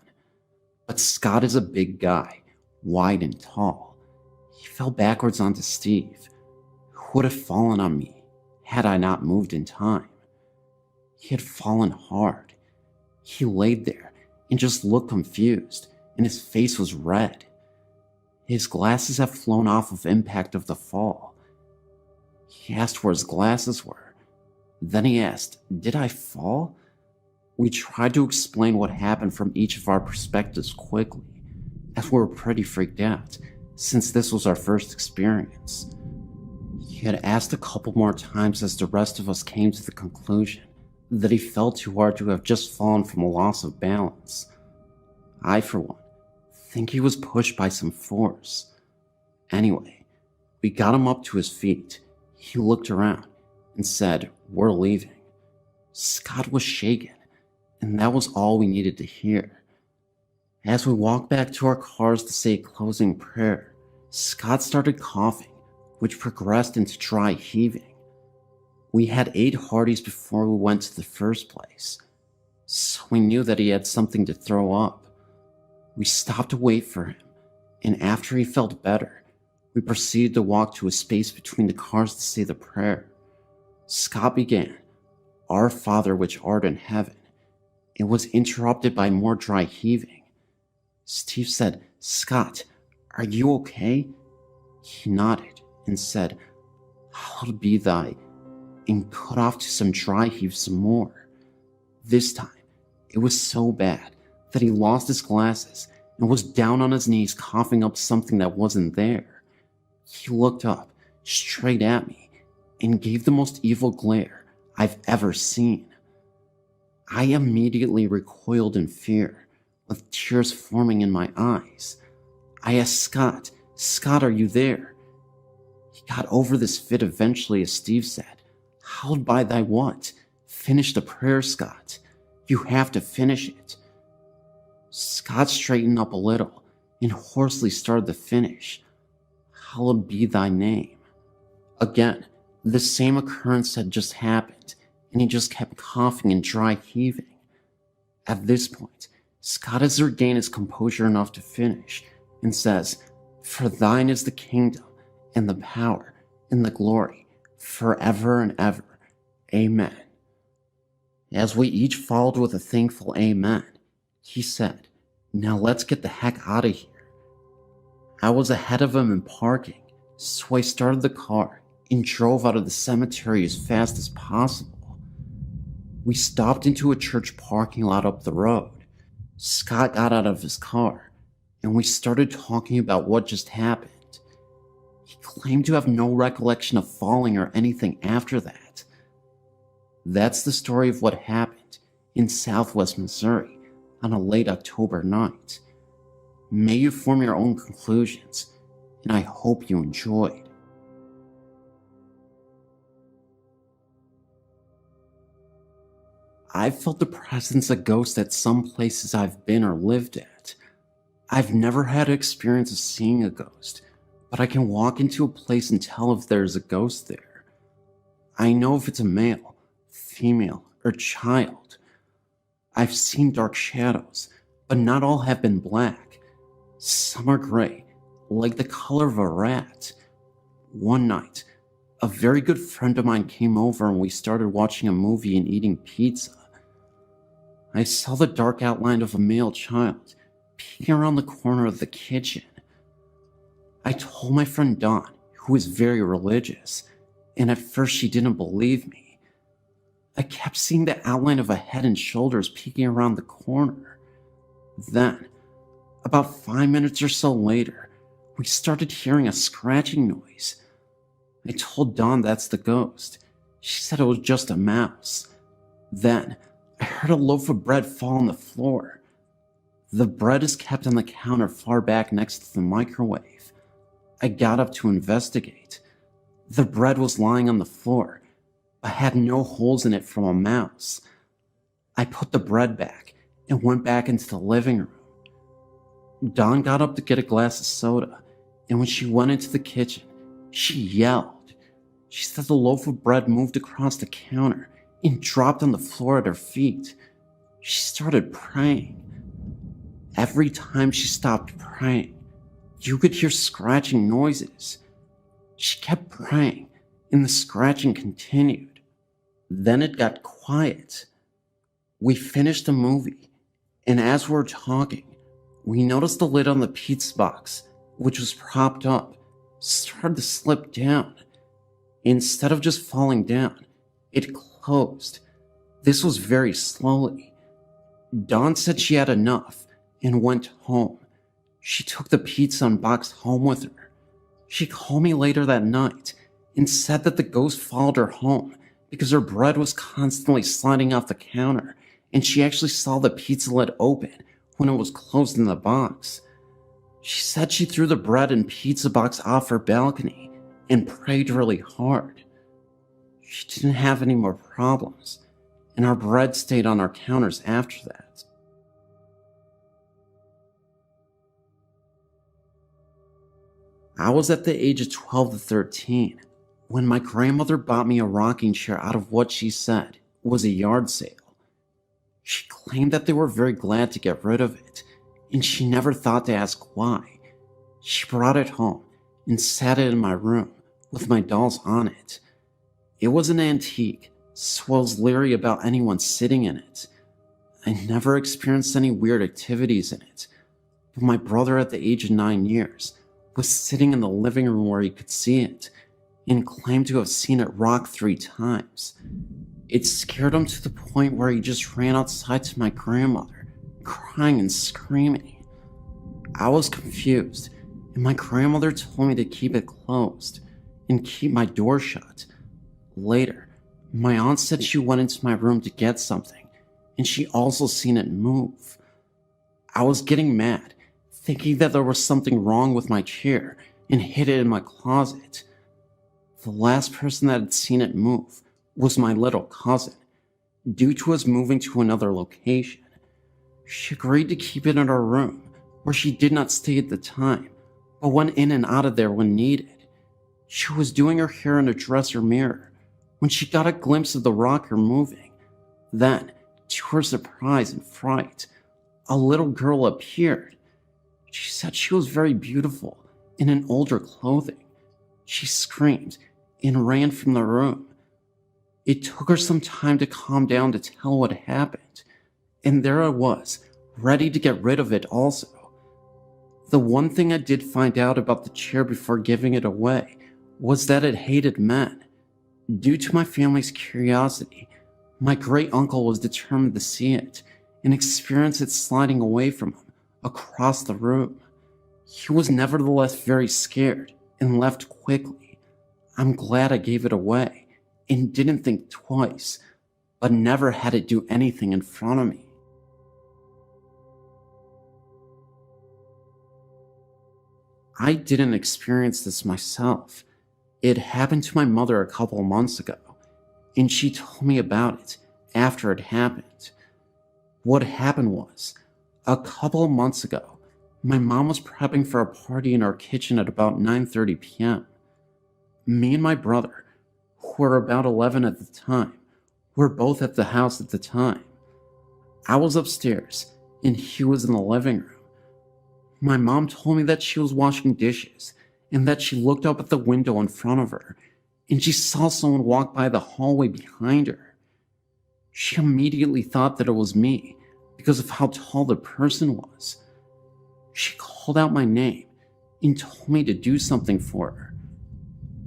But Scott is a big guy, wide and tall. He fell backwards onto Steve, who would have fallen on me had I not moved in time. He had fallen hard. He laid there and just looked confused, and his face was red. His glasses had flown off of impact of the fall. He asked where his glasses were. Then he asked, "Did I fall?" We tried to explain what happened from each of our perspectives quickly, as we were pretty freaked out, since this was our first experience. He had asked a couple more times as the rest of us came to the conclusion that he fell too hard to have just fallen from a loss of balance. I, for one, think he was pushed by some force. Anyway, we got him up to his feet. He looked around and said, "We're leaving." Scott was shaken, and that was all we needed to hear. As we walked back to our cars to say a closing prayer, Scott started coughing, which progressed into dry heaving. We had 8 Hoodies before we went to the first place, so we knew that he had something to throw up. We stopped to wait for him, and after he felt better, we proceeded to walk to a space between the cars to say the prayer. Scott began, "Our Father which art in heaven." It was interrupted by more dry heaving. Steve said, "Scott, are you okay?" He nodded and said, "Hallowed be thy," and cut off to some dry heaves some more. This time, it was so bad that he lost his glasses and was down on his knees coughing up something that wasn't there. He looked up, straight at me, and gave the most evil glare I've ever seen. I immediately recoiled in fear, with tears forming in my eyes. I asked Scott, "Scott, are you there?" He got over this fit eventually as Steve said, "Hallowed by thy what? Finish the prayer, Scott. You have to finish it." Scott straightened up a little and hoarsely started to finish, "Hallowed be thy name." Again, the same occurrence had just happened, and he just kept coughing and dry heaving. At this point, Scott has regained his composure enough to finish, and says, "For thine is the kingdom, and the power, and the glory, forever and ever. Amen." As we each followed with a thankful amen, he said, "Now let's get the heck out of here." I was ahead of him in parking, so I started the car and drove out of the cemetery as fast as possible. We stopped into a church parking lot up the road. Scott got out of his car, and we started talking about what just happened. He claimed to have no recollection of falling or anything after that. That's the story of what happened in Southwest Missouri on a late October night. May you form your own conclusions, and I hope you enjoyed. I've felt the presence of ghosts at some places I've been or lived at. I've never had an experience of seeing a ghost, but I can walk into a place and tell if there's a ghost there. I know if it's a male, female, or child. I've seen dark shadows, but not all have been black. Some are gray, like the color of a rat. One night, a very good friend of mine came over and we started watching a movie and eating pizza. I saw the dark outline of a male child peeking around the corner of the kitchen. I told my friend Dawn, who is very religious, and at first she didn't believe me. I kept seeing the outline of a head and shoulders peeking around the corner. Then, about 5 minutes or so later, we started hearing a scratching noise. I told Dawn that's the ghost. She said it was just a mouse. Then, I heard a loaf of bread fall on the floor.
The bread is kept on the counter far back next to the microwave. I got up to investigate. The bread was lying on the floor, but had no holes in it from a mouse. I put the bread back and went back into the living room. Dawn got up to get a glass of soda, and when she went into the kitchen, she yelled. She said the loaf of bread moved across the counter and dropped on the floor at her feet. She started praying. Every time she stopped praying, you could hear scratching noises. She kept praying, and the scratching continued. Then it got quiet. We finished the movie, and as we were talking, we noticed the lid on the pizza box, which was propped up, started to slip down. Instead of just falling down, it closed. This was very slowly. Dawn said she had enough and went home. She took the pizza and box home with her. She called me later that night and said that the ghost followed her home because her bread was constantly sliding off the counter, and she actually saw the pizza lid open when it was closed in the box. She said she threw the bread and pizza box off her balcony and prayed really hard. She didn't have any more problems, and our bread stayed on our counters after that. I was at the age of 12 to 13 when my grandmother bought me a rocking chair out of what she said was a yard sale. She claimed that they were very glad to get rid of it, and she never thought to ask why. She brought it home and sat it in my room with my dolls on it. It was an antique, so I was leery about anyone sitting in it. I never experienced any weird activities in it, but my brother at the age of 9 years was sitting in the living room where he could see it and claimed to have seen it rock 3 times. It scared him to the point where he just ran outside to my grandmother, crying and screaming. I was confused, and my grandmother told me to keep it closed and keep my door shut. Later, my aunt said she went into my room to get something, and she also seen it move. I was getting mad, thinking that there was something wrong with my chair, and hid it in my closet. The last person that had seen it move was my little cousin, due to us moving to another location. She agreed to keep it in her room, where she did not stay at the time, but went in and out of there when needed. She was doing her hair in a dresser mirror when she got a glimpse of the rocker moving. Then, to her surprise and fright, a little girl appeared. She said she was very beautiful in an older clothing. She screamed and ran from the room. It took her some time to calm down to tell what happened, and there I was, ready to get rid of it also. The one thing I did find out about the chair before giving it away was that it hated men. Due to my family's curiosity, my great uncle was determined to see it and experience it sliding away from him across the room. He was nevertheless very scared and left quickly. I'm glad I gave it away and didn't think twice, but never had it do anything in front of me. I didn't experience this myself. It happened to my mother a couple of months ago, and she told me about it after it happened. What happened was, a couple of months ago, my mom was prepping for a party in our kitchen at about 9:30 p.m. Me and my brother, who were about 11 at the time, were both at the house at the time. I was upstairs, and he was in the living room. My mom told me that she was washing dishes, and that she looked up at the window in front of her, and she saw someone walk by the hallway behind her. She immediately thought that it was me, because of how tall the person was. She called out my name, and told me to do something for her.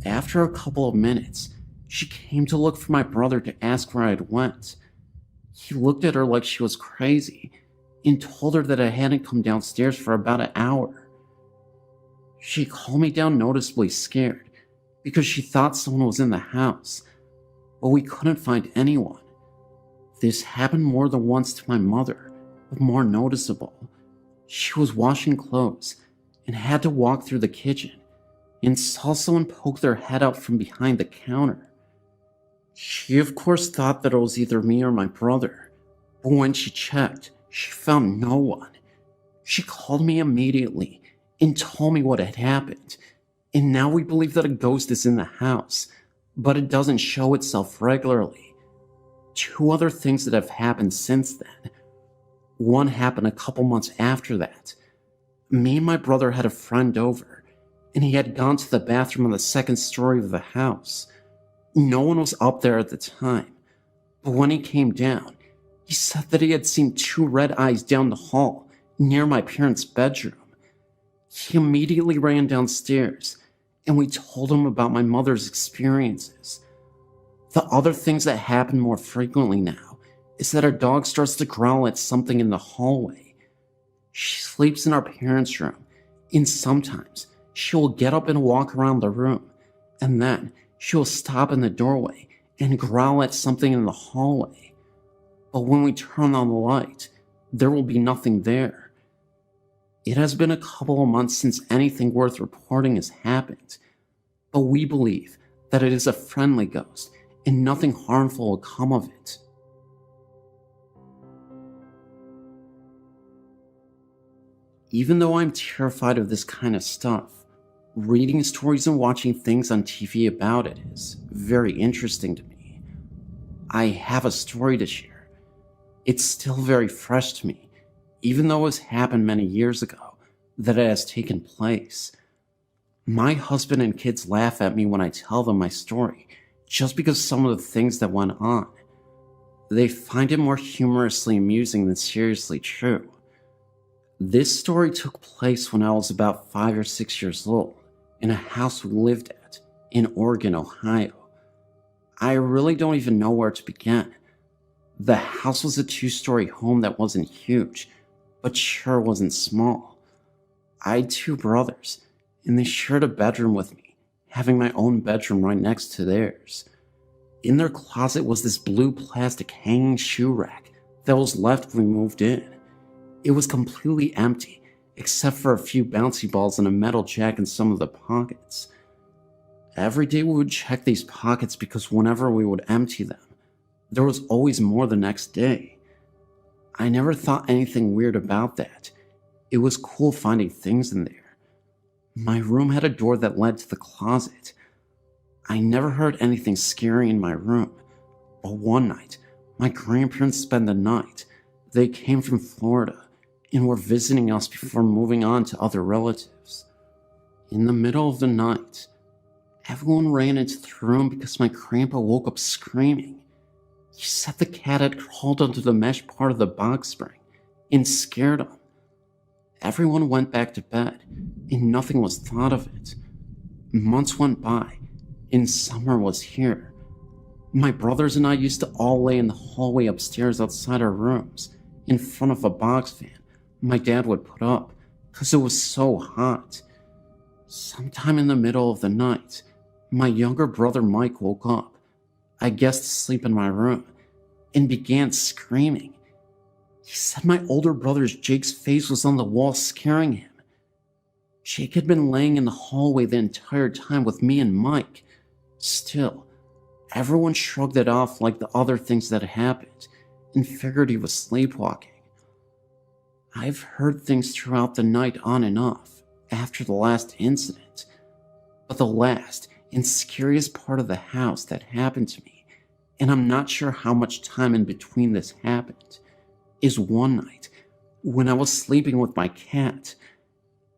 After a couple of minutes, she came to look for my brother to ask where I had went. He looked at her like she was crazy, and told her that I hadn't come downstairs for about an hour. She calmed me down noticeably scared, because she thought someone was in the house, but we couldn't find anyone. This happened more than once to my mother, but more noticeable. She was washing clothes and had to walk through the kitchen and saw someone poke their head out from behind the counter. She of course thought that it was either me or my brother, but when she checked, she found no one. She called me immediately and told me what had happened, and now we believe that a ghost is in the house, but it doesn't show itself regularly. 2 other things that have happened since then. One happened a couple months after that. Me and my brother had a friend over, and he had gone to the bathroom on the 2nd story of the house. No one was up there at the time, but when he came down, he said that he had seen 2 red eyes down the hall near my parents' bedroom. He immediately ran downstairs, and we told him about my mother's experiences. The other things that happen more frequently now is that our dog starts to growl at something in the hallway. She sleeps in our parents' room, and sometimes she will get up and walk around the room, and then she will stop in the doorway and growl at something in the hallway. But when we turn on the light, there will be nothing there. It has been a couple of months since anything worth reporting has happened, but we believe that it is a friendly ghost and nothing harmful will come of it. Even though I'm terrified of this kind of stuff, reading stories and watching things on TV about it is very interesting to me. I have a story to share. It's still very fresh to me, even though it has happened many years ago that it has taken place. My husband and kids laugh at me when I tell them my story, just because some of the things that went on. They find it more humorously amusing than seriously true. This story took place when I was about 5 or 6 years old, in a house we lived at, in Oregon, Ohio. I really don't even know where to begin. The house was a 2-story home that wasn't huge, but sure wasn't small. I had 2 brothers, and they shared a bedroom with me, having my own bedroom right next to theirs. In their closet was this blue plastic hanging shoe rack that was left when we moved in. It was completely empty, except for a few bouncy balls and a metal jack in some of the pockets. Every day we would check these pockets because whenever we would empty them, there was always more the next day. I never thought anything weird about that. It was cool finding things in there. My room had a door that led to the closet. I never heard anything scary in my room, but one night, my grandparents spent the night. They came from Florida and were visiting us before moving on to other relatives. In the middle of the night, everyone ran into the room because my grandpa woke up screaming. He said the cat had crawled onto the mesh part of the box spring and scared him. Everyone went back to bed, and nothing was thought of it. Months went by, and summer was here. My brothers and I used to all lay in the hallway upstairs outside our rooms, in front of a box fan my dad would put up, because it was so hot. Sometime in the middle of the night, my younger brother Mike woke up, I guess to sleep in my room, and began screaming. He said my older brother's Jake's face was on the wall scaring him. Jake had been laying in the hallway the entire time with me and Mike. Still, everyone shrugged it off like the other things that happened and figured he was sleepwalking. I've heard things throughout the night on and off after the last incident, but the last and scariest part of the house that happened to me, and I'm not sure how much time in between this happened, is one night when I was sleeping with my cat.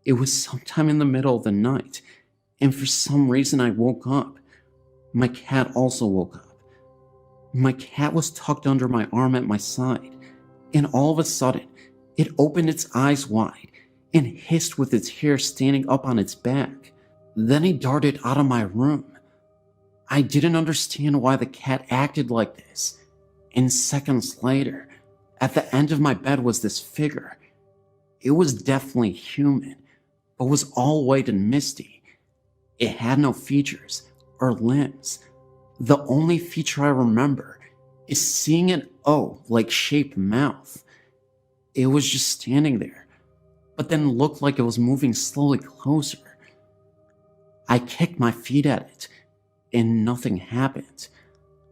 It was sometime in the middle of the night, and for some reason I woke up. My cat also woke up. My cat was tucked under my arm at my side, and all of a sudden, it opened its eyes wide and hissed with its hair standing up on its back. Then it darted out of my room. I didn't understand why the cat acted like this, and seconds later, at the end of my bed was this figure. It was definitely human, but was all white and misty. It had no features or limbs. The only feature I remember is seeing an O-like shaped mouth. It was just standing there.
but then looked like it was moving slowly closer. I kicked my feet at it, and nothing happened.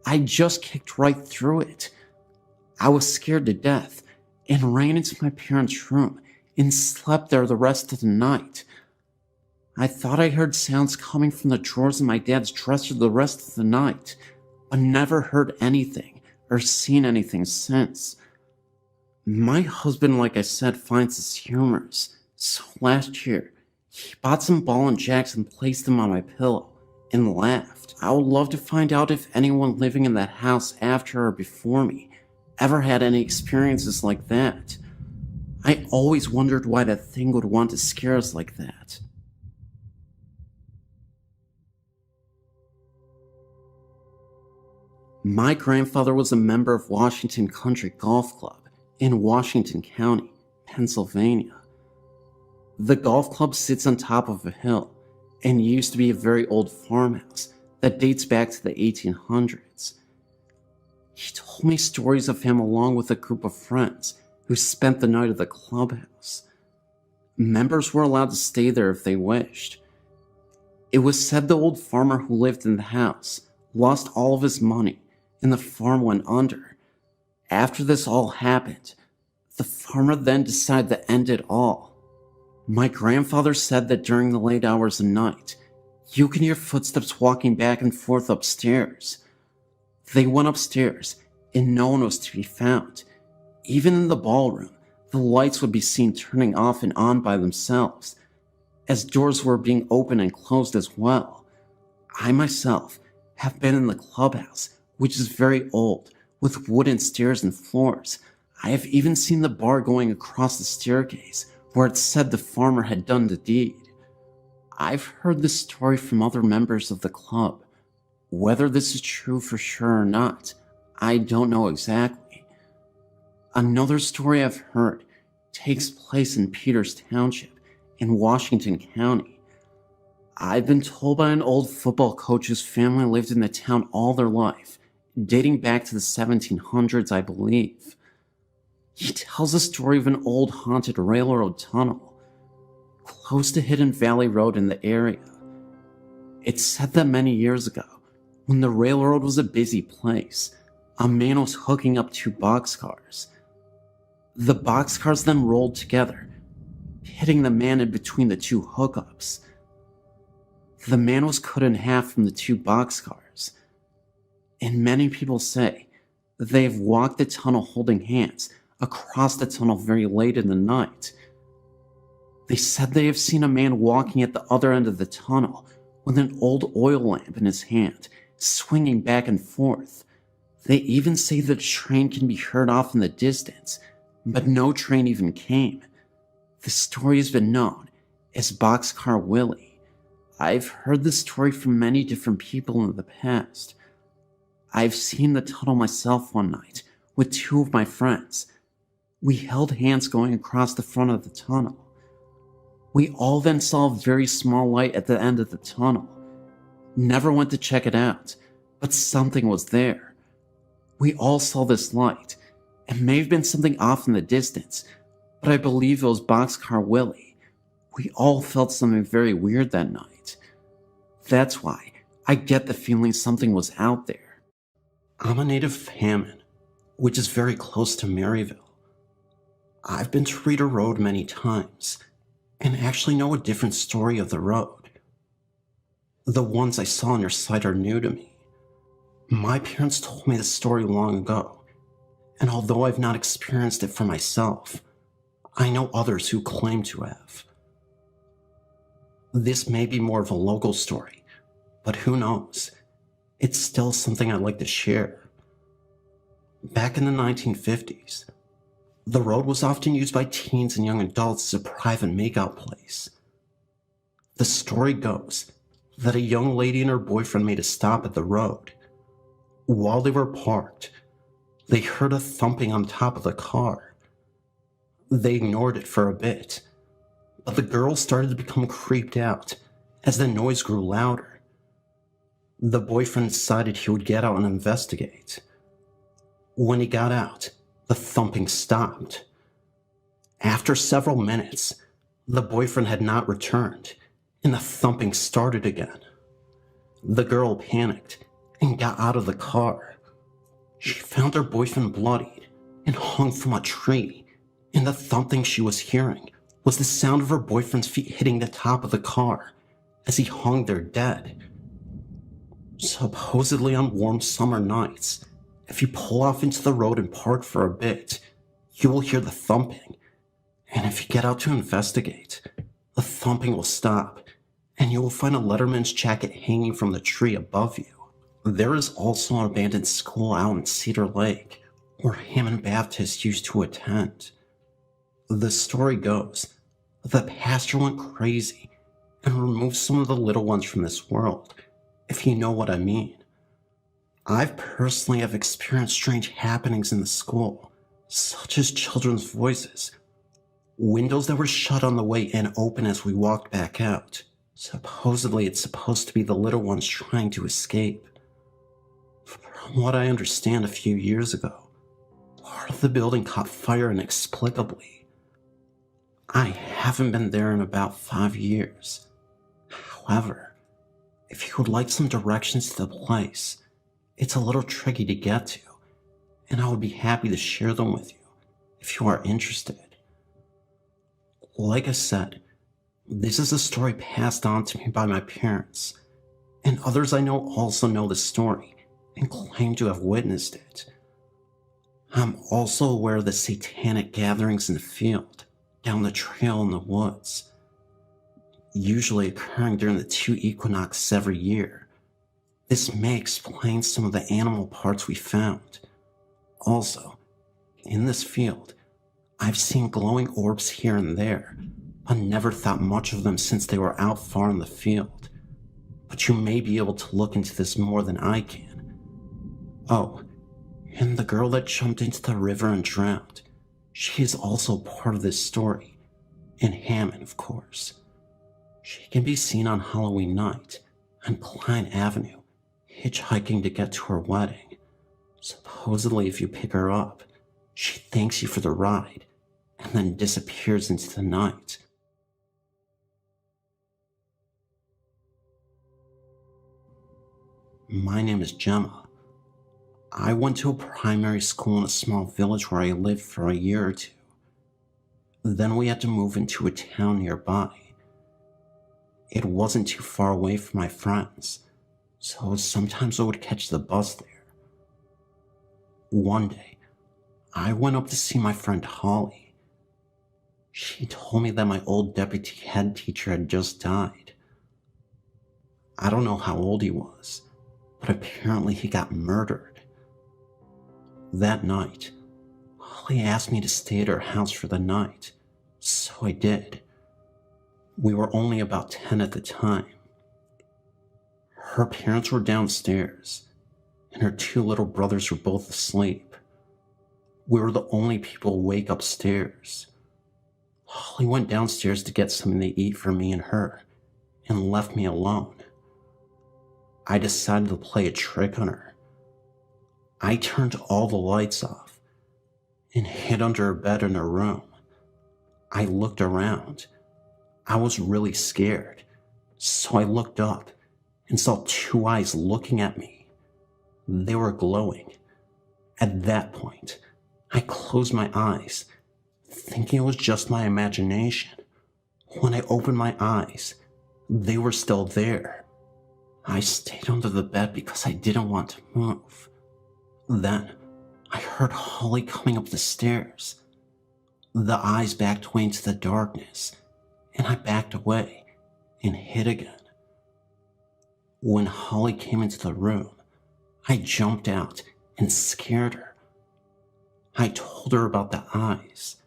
I just kicked right through it. I was scared to death and ran into my parents' room and slept there the rest of the night. I thought I heard sounds coming from the drawers in my dad's dresser the rest of the night, but never heard anything or seen anything since. My husband, like I said, finds this humorous, so last year, he bought some ball and jacks and placed them on my pillow and laughed. I would love to find out if anyone living in that house after or before me ever had any experiences like that. I always wondered why that thing would want to scare us like that. My grandfather was a member of Washington Country Golf Club in Washington County, Pennsylvania. The golf club sits on top of a hill and used to be a very old farmhouse that dates back to the 1800s. He told me stories of him along with a group of friends who spent the night at the clubhouse. Members were allowed to stay there if they wished. It was said the old farmer who lived in the house lost all of his money and the farm went under. After this all happened, the farmer then decided to end it all. My grandfather said that during the late hours of night, you can hear footsteps walking back and forth upstairs. They went upstairs, and no one was to be found. Even in the ballroom, the lights would be seen turning off and on by themselves, as doors were being opened and closed as well. I myself have been in the clubhouse, which is very old, with wooden stairs and floors. I have even seen the bar going across the staircase, where it said the farmer had done the deed. I've heard this story from other members of the club. Whether this is true for sure or not, I don't know exactly. Another story I've heard takes place in Peters Township in Washington County. I've been told by an old football coach whose family lived in the town all their life, dating back to the 1700s, I believe. He tells a story of an old haunted railroad tunnel close to Hidden Valley Road in the area. It's said that many years ago, when the railroad was a busy place, a man was hooking up two boxcars. The boxcars then rolled together, hitting the man in between the two hookups. The man was cut in half from the two boxcars, and many people say that they have walked the tunnel holding hands across the tunnel very late in the night. They said they have seen a man walking at the other end of the tunnel with an old oil lamp in his hand, swinging back and forth. They even say that a train can be heard off in the distance, but no train even came. The story has been known as Boxcar Willie. I've heard this story from many different people in the past. I've seen the tunnel myself one night with two of my friends. We held hands going across the front of the tunnel. We all then saw a very small light at the end of the tunnel. Never went to check it out, but something was there. We all saw this light. It may have been something off in the distance, but I believe it was Boxcar Willie. We all felt something very weird that night. That's why I get the feeling something was out there. I'm a native of Hammond, which is very close to Maryville. I've been to Reeder Road many times, and actually know a different story of the road. The ones I saw on your site are new to me. My parents told me the story long ago, and although I've not experienced it for myself, I know others who claim to have. This may be more of a local story, but who knows? It's still something I'd like to share. Back in the 1950s, the road was often used by teens and young adults as a private makeout place. The story goes that a young lady and her boyfriend made a stop at the road. While they were parked, they heard a thumping on top of the car. They ignored it for a bit, but the girl started to become creeped out as the noise grew louder. The boyfriend decided he would get out and investigate. When he got out, the thumping stopped. After several minutes,
The boyfriend had not returned, and the thumping started again. The girl panicked and got out of the car. She found her boyfriend bloodied and hung from a tree, and the thumping she was hearing was the sound of her boyfriend's feet hitting the top of the car as he hung there dead. Supposedly on warm summer nights, if you pull off into the road and park for a bit, you will hear the thumping, and if you get out to investigate, the thumping will stop, and you will find a letterman's jacket hanging from the tree above you. There is also an abandoned school out in Cedar Lake, where Hammond Baptist used to attend. The story goes that the pastor went crazy and removed some of the little ones from this world, if you know what I mean. I've personally have experienced strange happenings in the school, such as children's voices, windows that were shut on the way in open as we walked back out. Supposedly it's supposed to be the little ones trying to escape. From what I understand, a few years ago, part of the building caught fire inexplicably. I haven't been there in about 5 years. However, if you would like some directions to the place, it's a little tricky to get to, and I would be happy to share them with you if you are interested. Like I said, this is a story passed on to me by my parents, and others I know also know the story and claim to have witnessed it. I'm also aware of the satanic gatherings in the field, down the trail in the woods, usually occurring during the 2 equinoxes every year. This may explain some of the animal parts we found. Also, in this field, I've seen glowing orbs here and there, but never thought much of them since they were out far in the field. But you may be able to look into this more than I can. Oh, and the girl that jumped into the river and drowned, she is also part of this story, in Hammond, of course. She can be seen on Halloween night on Klein Avenue, hitchhiking to get to her wedding. Supposedly, if you pick her up, she thanks you for the ride and then disappears into the night. My name is Gemma. I went to a primary school in a small village where I lived for a year or 2. Then we had to move into a town nearby. It wasn't too far away from my friends, so sometimes I would catch the bus there. One day, I went up to see my friend Holly. She told me that my old deputy head teacher had just died. I don't know how old he was, but apparently he got murdered. That night, Holly asked me to stay at her house for the night, so I did. We were only about 10 at the time. Her parents were downstairs, and her 2 little brothers were both asleep. We were the only people awake upstairs. Holly went downstairs to get something to eat for me and her, and left me alone. I decided to play a trick on her. I turned all the lights off and hid under her bed in her room. I looked around. I was really scared, so I looked up and saw 2 eyes looking at me. They were glowing. At that point, I closed my eyes, thinking it was just my imagination. When I opened my eyes, they were still there. I stayed under the bed because I didn't want to move. Then, I heard Holly coming up the stairs. The eyes backed away into the darkness, and I backed away and hid again. When Holly came into the room, I jumped out and scared her. I told her about the eyes,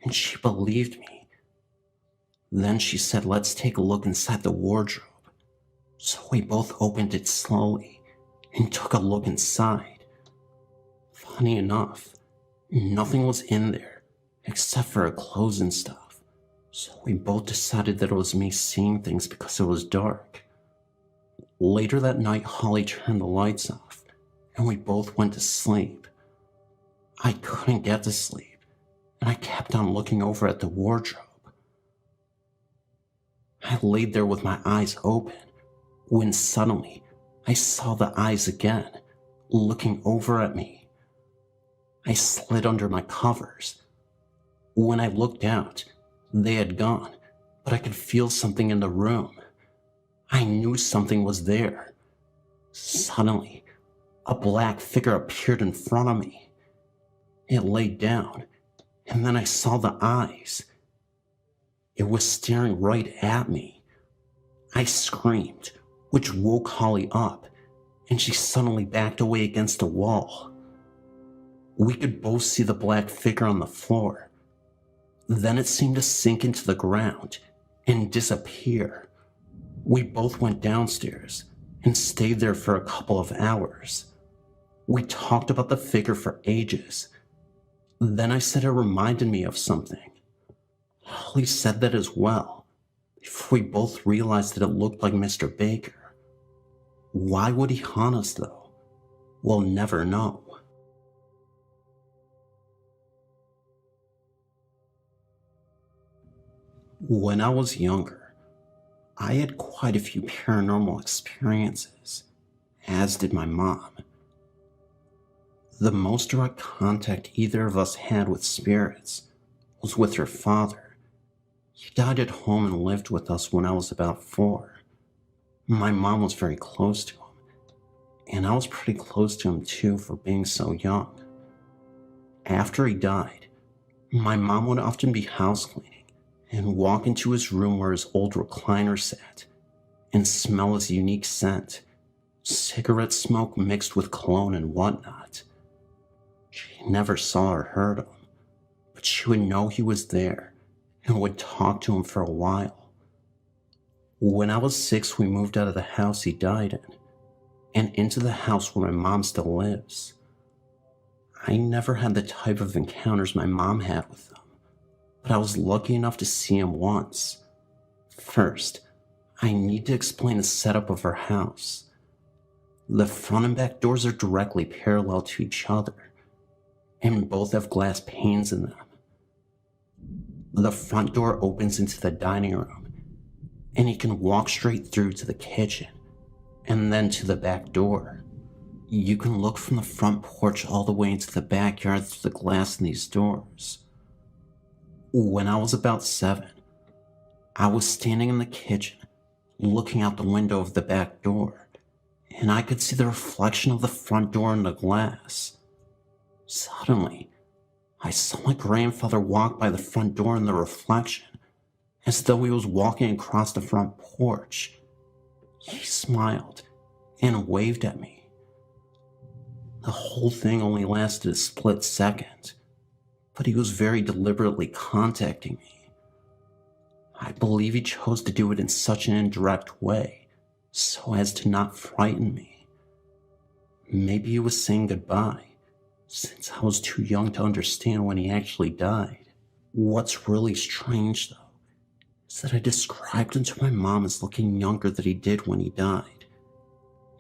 and she believed me. Then she said, "Let's take a look inside the wardrobe." So we both opened it slowly and took a look inside. Funny enough, nothing was in there except for her clothes and stuff. So we both decided that it was me seeing things because it was dark. Later that night, Holly turned the lights off, and we both went to sleep. I couldn't get to sleep, and I kept on looking over at the wardrobe. I laid there with my eyes open when suddenly I saw the eyes again, looking over at me. I slid under my covers. When I looked out, they had gone, but I could feel something in the room. I knew something was there. Suddenly, a black figure appeared in front of me. It laid down, and then I saw the eyes. It was staring right at me. I screamed, which woke Holly up, and she suddenly backed away against the wall. We could both see the black figure on the floor. Then it seemed to sink into the ground and disappear. We both went downstairs and stayed there for a couple of hours. We talked about the figure for ages. Then I said it reminded me of something. Holly said that as well, before we both realized that it looked like Mr. Baker. Why would he haunt us though? We'll never know. When I was younger, I had quite a few paranormal experiences, as did my mom. The most direct contact either of us had with spirits was with her father. He died at home and lived with us when I was about 4. My mom was very close to him, and I was pretty close to him too for being so young. After he died, my mom would often be house cleaning and walk into his room where his old recliner sat and smell his unique scent, cigarette smoke mixed with cologne and whatnot. She never saw or heard him, but she would know he was there and would talk to him for a while. When I was 6, we moved out of the house he died in and into the house where my mom still lives. I never had the type of encounters my mom had with them, but I was lucky enough to see him once. First, I need to explain the setup of our house. The front and back doors are directly parallel to each other, and both have glass panes in them. The front door opens into the dining room, and you can walk straight through to the kitchen, and then to the back door. You can look from the front porch all the way into the backyard through the glass in these doors. When I was about 7, I was standing in the kitchen, looking out the window of the back door, and I could see the reflection of the front door in the glass. Suddenly, I saw my grandfather walk by the front door in the reflection, as though he was walking across the front porch. He smiled and waved at me. The whole thing only lasted a split second, but he was very deliberately contacting me. I believe he chose to do it in such an indirect way, so as to not frighten me. Maybe he was saying goodbye, since I was too young to understand when he actually died. What's really strange, though, is that I described him to my mom as looking younger than he did when he died.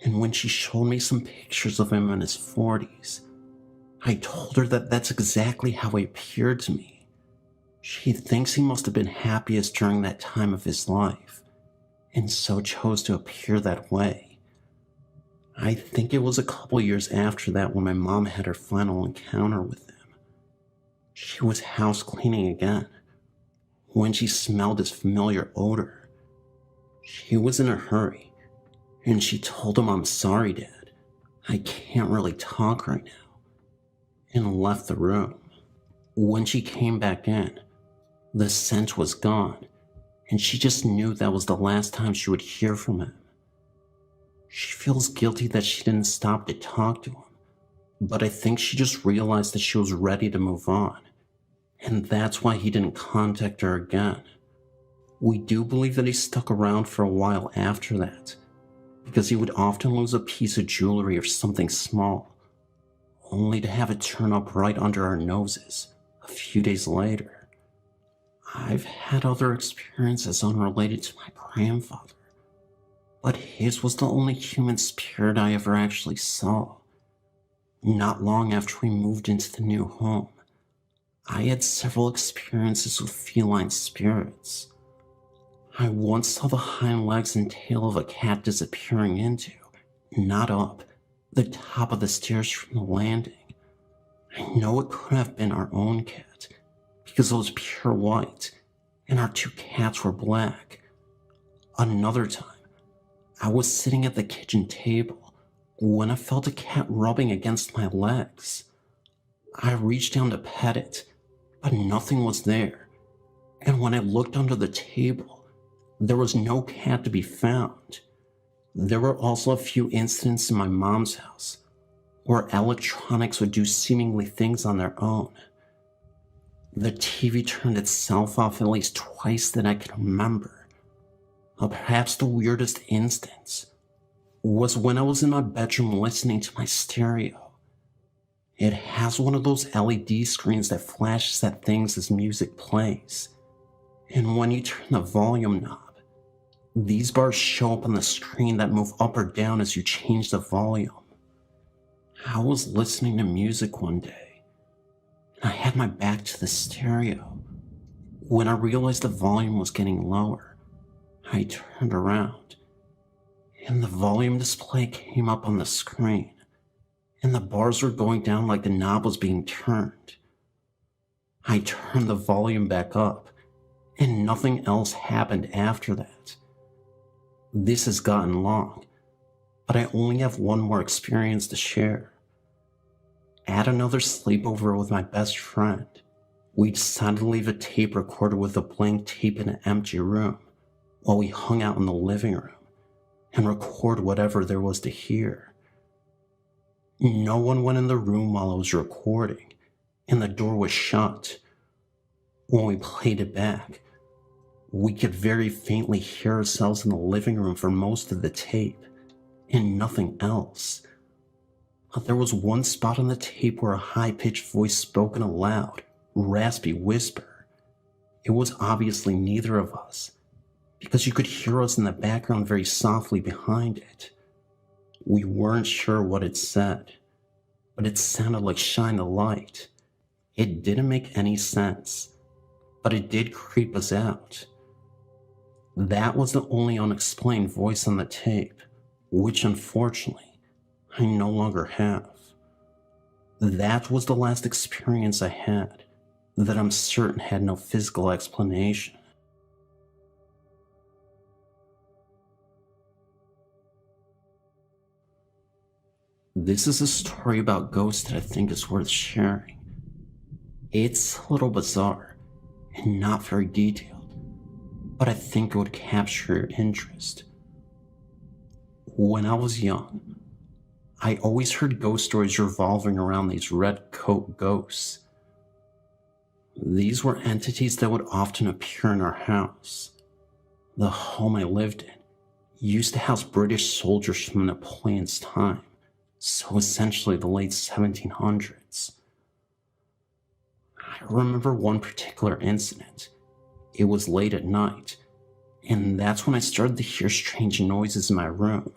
And when she showed me some pictures of him in his 40s, I told her that that's exactly how he appeared to me. She thinks he must have been happiest during that time of his life, and so chose to appear that way. I think it was a couple years after that when my mom had her final encounter with him. She was house cleaning again, when she smelled his familiar odor. She was in a hurry, and she told him, "I'm sorry, Dad, I can't really talk right now," and left the room. When she came back in, the scent was gone, and she just knew that was the last time she would hear from him. She feels guilty that she didn't stop to talk to him, but I think she just realized that she was ready to move on, and that's why he didn't contact her again. We do believe that he stuck around for a while after that, because he would often lose a piece of jewelry or something small, only to have it turn up right under our noses a few days later. I've had other experiences unrelated to my grandfather, but his was the only human spirit I ever actually saw. Not long after we moved into the new home, I had several experiences with feline spirits. I once saw the hind legs and tail of a cat disappearing into, not up, the top of the stairs from the landing. I know it could have been our own cat, because it was pure white, and our two cats were black. Another time, I was sitting at the kitchen table when I felt a cat rubbing against my legs. I reached down to pet it, but nothing was there, and when I looked under the table, there was no cat to be found. There were also a few incidents in my mom's house where electronics would do seemingly things on their own. The TV turned itself off at least twice that I can remember. Perhaps the weirdest instance was when I was in my bedroom listening to my stereo. It has one of those LED screens that flashes at things as music plays, and when you turn the volume knob, these bars show up on the screen that move up or down as you change the volume. I was listening to music one day, and I had my back to the stereo. When I realized the volume was getting lower, I turned around, and the volume display came up on the screen, and the bars were going down like the knob was being turned. I turned the volume back up, and nothing else happened after that. This has gotten long, but I only have one more experience to share. At another sleepover with my best friend, we decided to leave a tape recorder with a blank tape in an empty room while we hung out in the living room and record whatever there was to hear. No one went in the room while I was recording, and the door was shut. When we played it back, we could very faintly hear ourselves in the living room for most of the tape, and nothing else. But there was one spot on the tape where a high-pitched voice spoke in a loud, raspy whisper. It was obviously neither of us, because you could hear us in the background very softly behind it. We weren't sure what it said, but it sounded like "shine the light." It didn't make any sense, but it did creep us out. That was the only unexplained voice on the tape, which unfortunately, I no longer have. That was the last experience I had that I'm certain had no physical explanation. This is a story about ghosts that I think is worth sharing. It's a little bizarre and not very detailed, but I think it would capture your interest. When I was young, I always heard ghost stories revolving around these red coat ghosts. These were entities that would often appear in our house. The home I lived in used to house British soldiers from Napoleon's time, so essentially the late 1700s. I remember one particular incident. It was late at night, and that's when I started to hear strange noises in my room.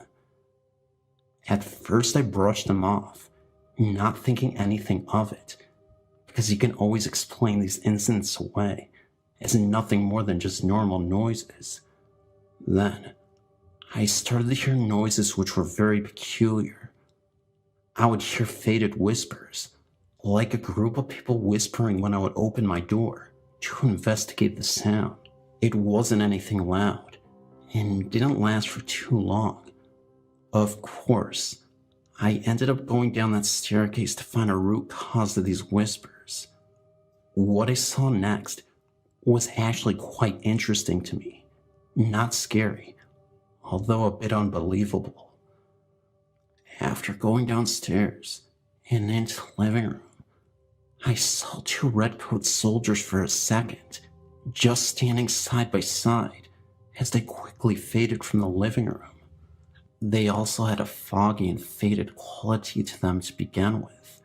At first I brushed them off, not thinking anything of it, because you can always explain these incidents away as nothing more than just normal noises. Then, I started to hear noises which were very peculiar. I would hear faded whispers, like a group of people whispering when I would open my door to investigate the sound. It wasn't anything loud, and didn't last for too long. Of course, I ended up going down that staircase to find a root cause of these whispers. What I saw next was actually quite interesting to me. Not scary, although a bit unbelievable. After going downstairs and into the living room, I saw two redcoat soldiers for a second, just standing side by side as they quickly faded from the living room. They also had a foggy and faded quality to them to begin with,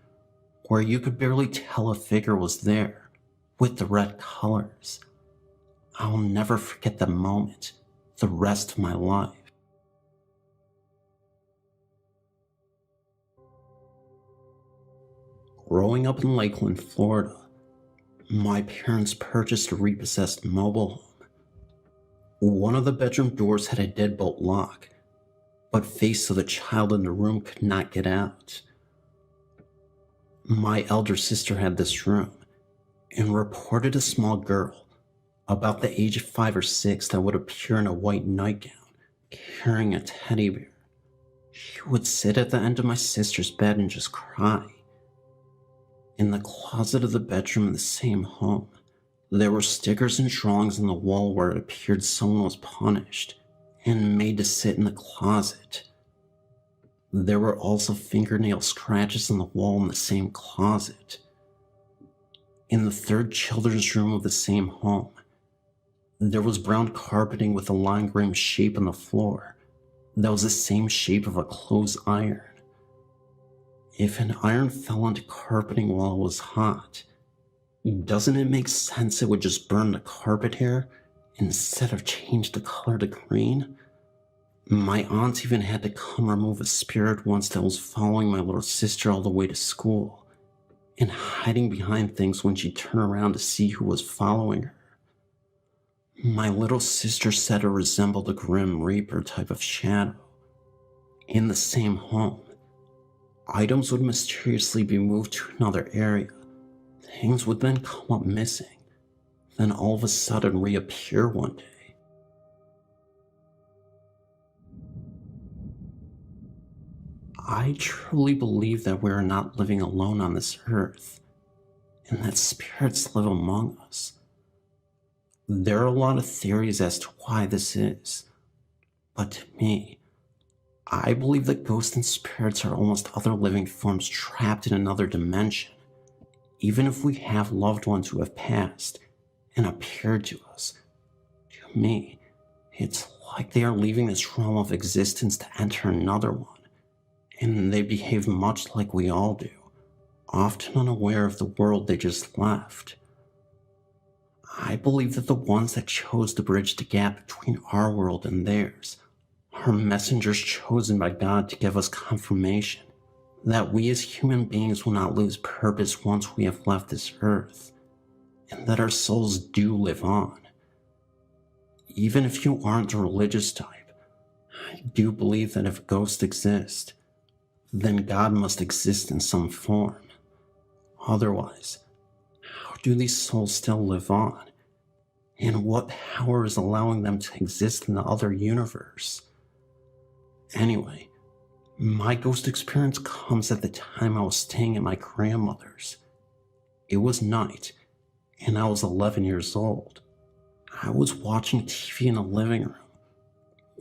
where you could barely tell a figure was there with the red colors. I'll never forget that moment the rest of my life. Growing up in Lakeland, Florida, my parents purchased a repossessed mobile home. One of the bedroom doors had a deadbolt lock, but face so the child in the room could not get out. My elder sister had this room and reported a small girl about the age of 5 or 6 that would appear in a white nightgown carrying a teddy bear. She would sit at the end of my sister's bed and just cry. In the closet of the bedroom in the same home, there were stickers and drawings on the wall where it appeared someone was punished and made to sit in the closet. There were also fingernail scratches on the wall in the same closet. In the third children's room of the same home, there was brown carpeting with a line rim shape on the floor that was the same shape of a clothes iron. If an iron fell onto carpeting while it was hot, doesn't it make sense it would just burn the carpet hair instead of change the color to green? My aunt even had to come remove a spirit once that was following my little sister all the way to school and hiding behind things when she turned around to see who was following her. My little sister said it resembled a Grim Reaper type of shadow. In the same home, items would mysteriously be moved to another area. Things would then come up missing, then all of a sudden reappear one day. I truly believe that we are not living alone on this earth, and that spirits live among us. There are a lot of theories as to why this is, but to me, I believe that ghosts and spirits are almost other living forms trapped in another dimension. Even if we have loved ones who have passed and appeared to us, to me, it's like they are leaving this realm of existence to enter another one, and they behave much like we all do, often unaware of the world they just left. I believe that the ones that chose to bridge the gap between our world and theirs are messengers chosen by God to give us confirmation that we as human beings will not lose purpose once we have left this earth, and that our souls do live on. Even if you aren't a religious type, I do believe that if ghosts exist, then God must exist in some form. Otherwise, how do these souls still live on? And what power is allowing them to exist in the other universe? Anyway, my ghost experience comes at the time I was staying at my grandmother's. It was night, and I was 11 years old. I was watching TV in the living room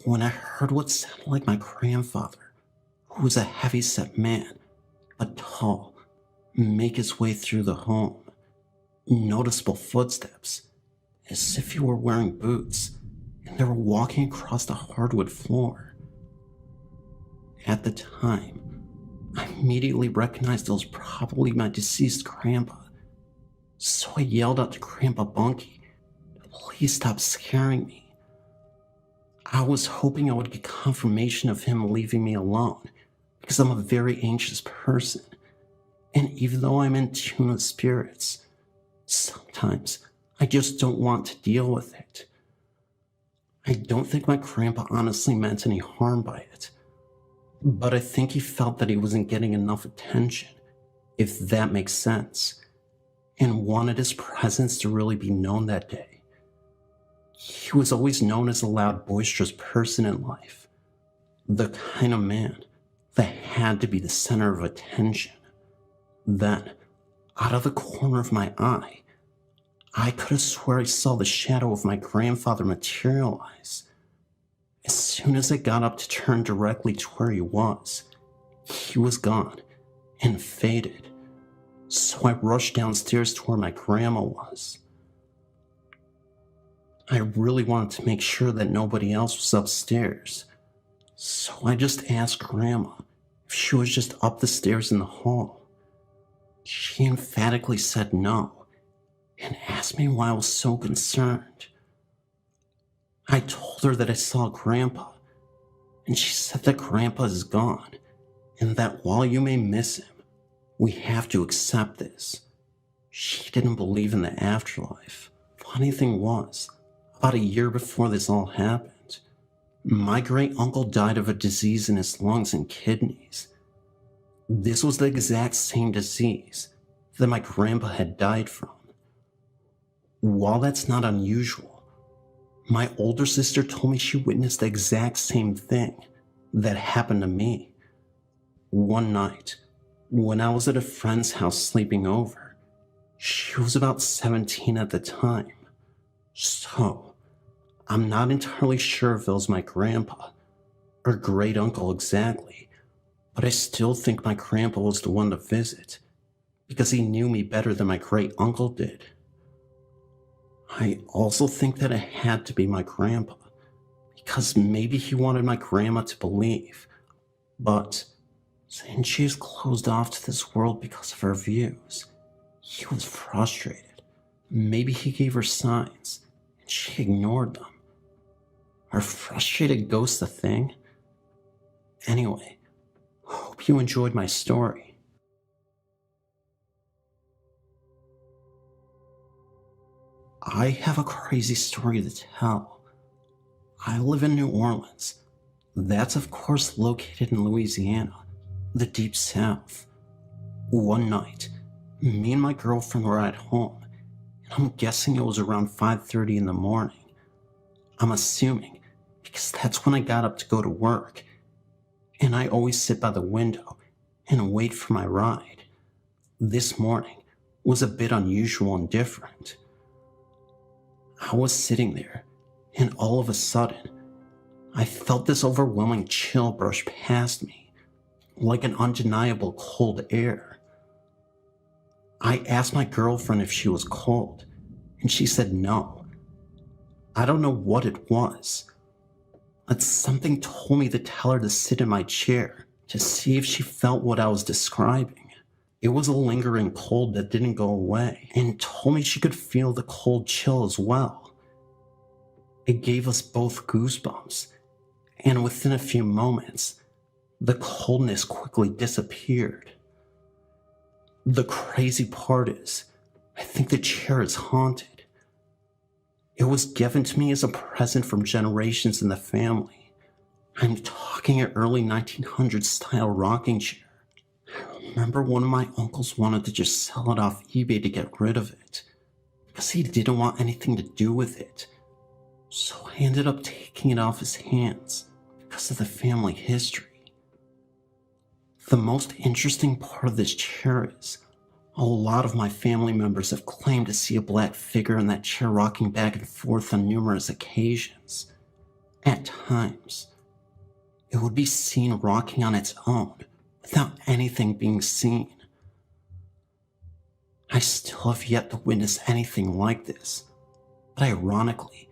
when I heard what sounded like my grandfather, who was a heavy-set man, but tall, make his way through the home. Noticeable footsteps, as if he were wearing boots, and they were walking across the hardwood floor. At the time, I immediately recognized it was probably my deceased grandpa, so I yelled out to Grandpa Bunky to please stop scaring me. I was hoping I would get confirmation of him leaving me alone, because I'm a very anxious person, and even though I'm in tune with spirits, sometimes I just don't want to deal with it. I don't think my grandpa honestly meant any harm by it, but I think he felt that he wasn't getting enough attention, if that makes sense, and wanted his presence to really be known that day. He was always known as a loud, boisterous person in life, the kind of man that had to be the center of attention. Then, out of the corner of my eye, I could have swore I saw the shadow of my grandfather materialize. As soon as I got up to turn directly to where he was gone and faded. So I rushed downstairs to where my grandma was. I really wanted to make sure that nobody else was upstairs, so I just asked Grandma if she was just up the stairs in the hall. She emphatically said no, and asked me why I was so concerned. I told her that I saw Grandpa, and she said that Grandpa is gone, and that while you may miss him, we have to accept this. She didn't believe in the afterlife. Funny thing was, About a year before this all happened, my great uncle died of a disease in his lungs and kidneys. This was the exact same disease that my grandpa had died from. While that's not unusual, my older sister told me she witnessed the exact same thing that happened to me. One night, when I was at a friend's house sleeping over, she was about 17 at the time. So, I'm not entirely sure if it was my grandpa or great uncle exactly, but I still think my grandpa was the one to visit because he knew me better than my great uncle did. I also think that it had to be my grandpa because maybe he wanted my grandma to believe, but since she's closed off to this world because of her views, he was frustrated. Maybe he gave her signs and she ignored them. Are frustrated ghosts a thing? Anyway, hope you enjoyed my story. I have a crazy story to tell. I live in New Orleans. That's of course located in Louisiana, the deep south. One night, me and my girlfriend were at home, and I'm guessing it was around 5:30 in the morning. I'm assuming, because that's when I got up to go to work, and I always sit by the window and wait for my ride. This morning was a bit unusual and different. I was sitting there, and all of a sudden, I felt this overwhelming chill brush past me, like an undeniable cold air. I asked my girlfriend if she was cold, and she said no. I don't know what it was, but something told me to tell her to sit in my chair to see if she felt what I was describing. It was a lingering cold that didn't go away, and told me she could feel the cold chill as well. It gave us both goosebumps, and within a few moments, the coldness quickly disappeared. The crazy part is, I think the chair is haunted. It was given to me as a present from generations in the family. I'm talking an early 1900s style rocking chair. I remember one of my uncles wanted to just sell it off eBay to get rid of it, because he didn't want anything to do with it. So I ended up taking it off his hands because of the family history. The most interesting part of this chair is, a lot of my family members have claimed to see a black figure in that chair rocking back and forth on numerous occasions. At times, it would be seen rocking on its own without anything being seen. I still have yet to witness anything like this, but ironically,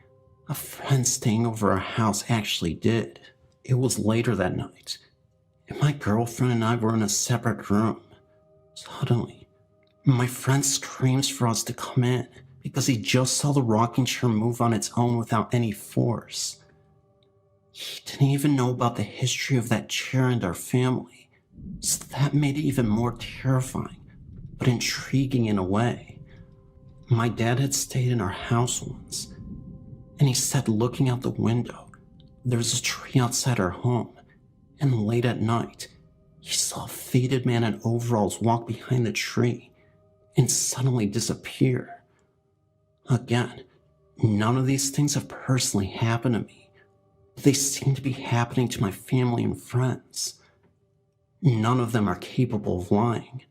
a friend staying over our house actually did. It was later that night, and my girlfriend and I were in a separate room. Suddenly, my friend screams for us to come in because he just saw the rocking chair move on its own without any force. He didn't even know about the history of that chair and our family, so that made it even more terrifying, but intriguing in a way. My dad had stayed in our house once, and he said looking out the window, there's a tree outside our home, and late at night, he saw a faded man in overalls walk behind the tree and suddenly disappear. Again, none of these things have personally happened to me, but they seem to be happening to my family and friends. None of them are capable of lying.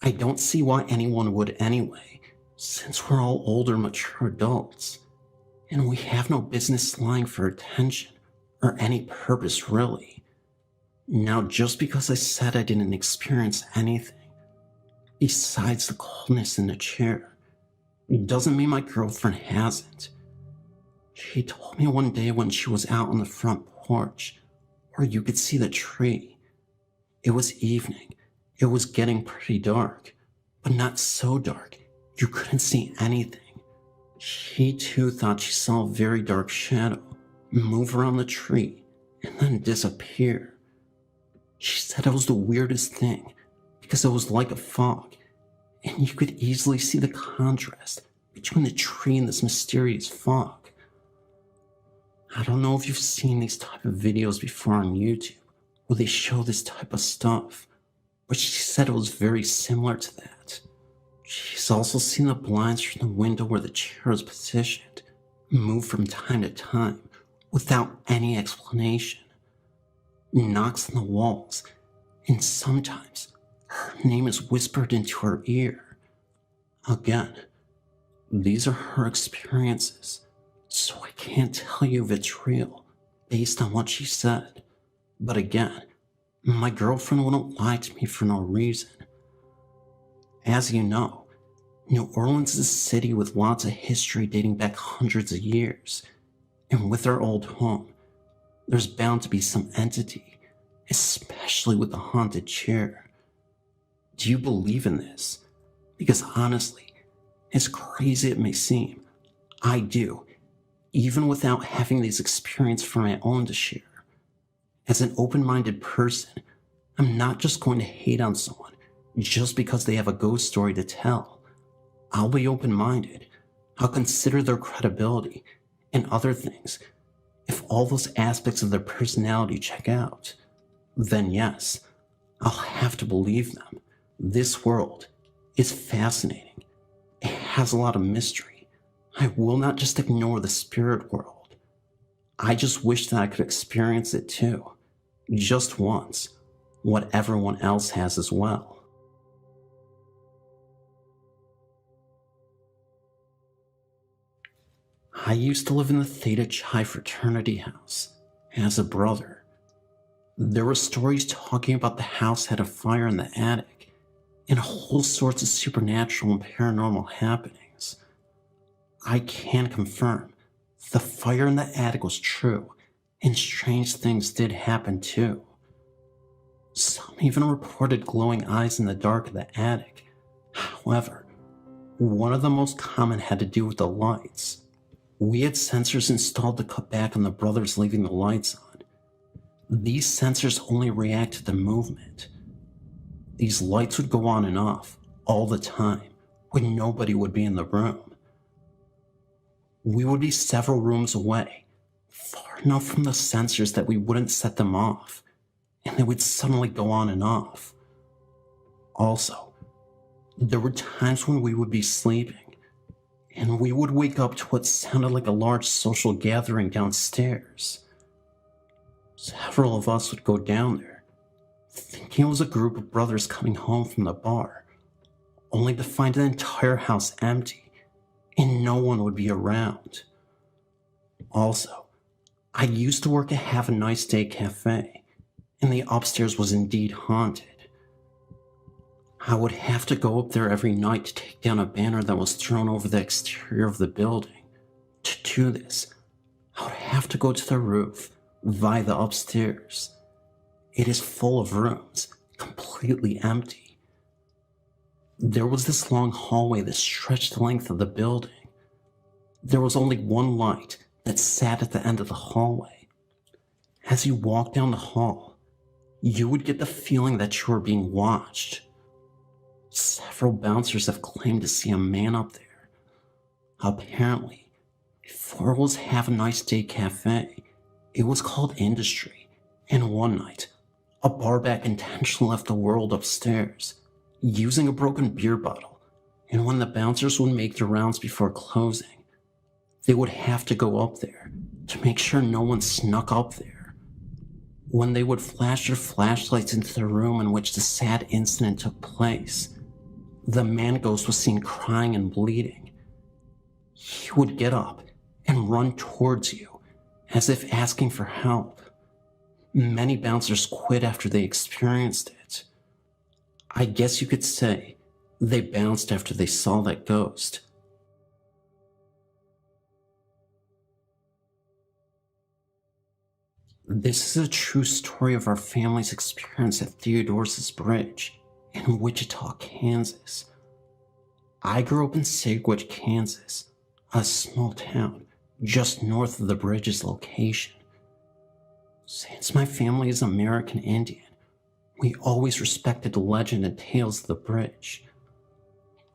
I don't see why anyone would anyway, since we're all older, mature adults, and we have no business lying for attention or any purpose really. Now, just because I said I didn't experience anything besides the coldness in the chair, it doesn't mean my girlfriend hasn't. She told me one day when she was out on the front porch, where you could see the tree. It was evening. It was getting pretty dark, but not so dark you couldn't see anything. She too thought she saw a very dark shadow move around the tree and then disappear. She said it was the weirdest thing because it was like a fog, and you could easily see the contrast between the tree and this mysterious fog. I don't know if you've seen these type of videos before on YouTube where they show this type of stuff, but she said it was very similar to that. She's also seen the blinds from the window where the chair is positioned move from time to time without any explanation. Knocks on the walls, and sometimes her name is whispered into her ear. Again, these are her experiences, so I can't tell you if it's real based on what she said. But again, my girlfriend wouldn't lie to me for no reason. As you know, New Orleans is a city with lots of history dating back hundreds of years, and with our old home, there's bound to be some entity, especially with the haunted chair. Do you believe in this? Because honestly, as crazy it may seem, I do, even without having these experiences for my own to share. As an open-minded person, I'm not just going to hate on someone just because they have a ghost story to tell. I'll be open-minded. I'll consider their credibility and other things. If all those aspects of their personality check out, then yes, I'll have to believe them. This world is fascinating. It has a lot of mystery. I will not just ignore the spirit world. I just wish that I could experience it too. Just once. What everyone else has as well. I used to live in the Theta Chi fraternity house as a brother. There were stories talking about the house had a fire in the attic and whole sorts of supernatural and paranormal happenings. I can confirm the fire in the attic was true, and strange things did happen too. Some even reported glowing eyes in the dark of the attic. However, one of the most common had to do with the lights. We had sensors installed to cut back on the brothers leaving the lights on. These sensors only react to the movement. These lights would go on and off all the time when nobody would be in the room. We would be several rooms away, far enough from the sensors that we wouldn't set them off, and they would suddenly go on and off. Also, there were times when we would be sleeping, and we would wake up to what sounded like a large social gathering downstairs. Several of us would go down there, thinking it was a group of brothers coming home from the bar, only to find the entire house empty, and no one would be around. Also, I used to work at Have a Nice Day Cafe, and the upstairs was indeed haunted. I would have to go up there every night to take down a banner that was thrown over the exterior of the building. To do this, I would have to go to the roof via the upstairs. It is full of rooms, completely empty. There was this long hallway that stretched the length of the building. There was only one light that sat at the end of the hallway. As you walked down the hall, you would get the feeling that you were being watched. Several bouncers have claimed to see a man up there. Apparently, before it was Have a Nice Day Cafe, it was called Industry, and one night, a barback intentionally left the world upstairs, using a broken beer bottle, and when the bouncers would make their rounds before closing, they would have to go up there to make sure no one snuck up there. When they would flash their flashlights into the room in which the sad incident took place, the man ghost was seen crying and bleeding. He would get up and run towards you, as if asking for help. Many bouncers quit after they experienced it. I guess you could say they bounced after they saw that ghost. This is a true story of our family's experience at Theodore's Bridge in Wichita, Kansas. I grew up in Sagewitch, Kansas, a small town just north of the bridge's location. Since my family is American Indian, we always respected the legend and tales of the bridge.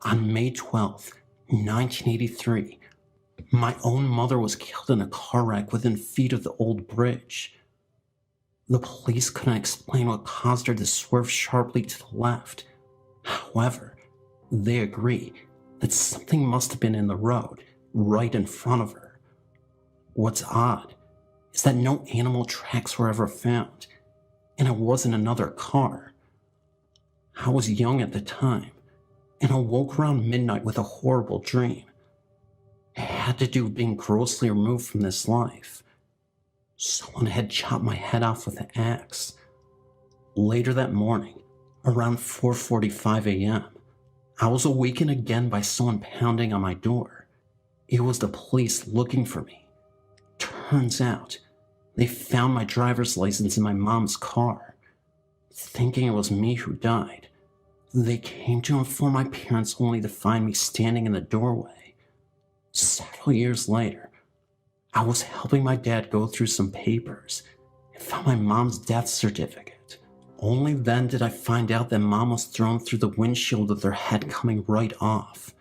On May 12th, 1983, My own mother was killed in a car wreck within feet of the old bridge. The police couldn't explain what caused her to swerve sharply to the left. However, they agree that something must have been in the road right in front of her. What's odd is that no animal tracks were ever found, and it wasn't another car. I was young at the time, and awoke around midnight with a horrible dream. It had to do with being grossly removed from this life. Someone had chopped my head off with an axe. Later that morning, around 4:45 a.m., I was awakened again by someone pounding on my door. It was the police looking for me. Turns out, they found my driver's license in my mom's car. Thinking it was me who died, they came to inform my parents only to find me standing in the doorway. Several years later, I was helping my dad go through some papers and found my mom's death certificate. Only then did I find out that Mom was thrown through the windshield with her head coming right off.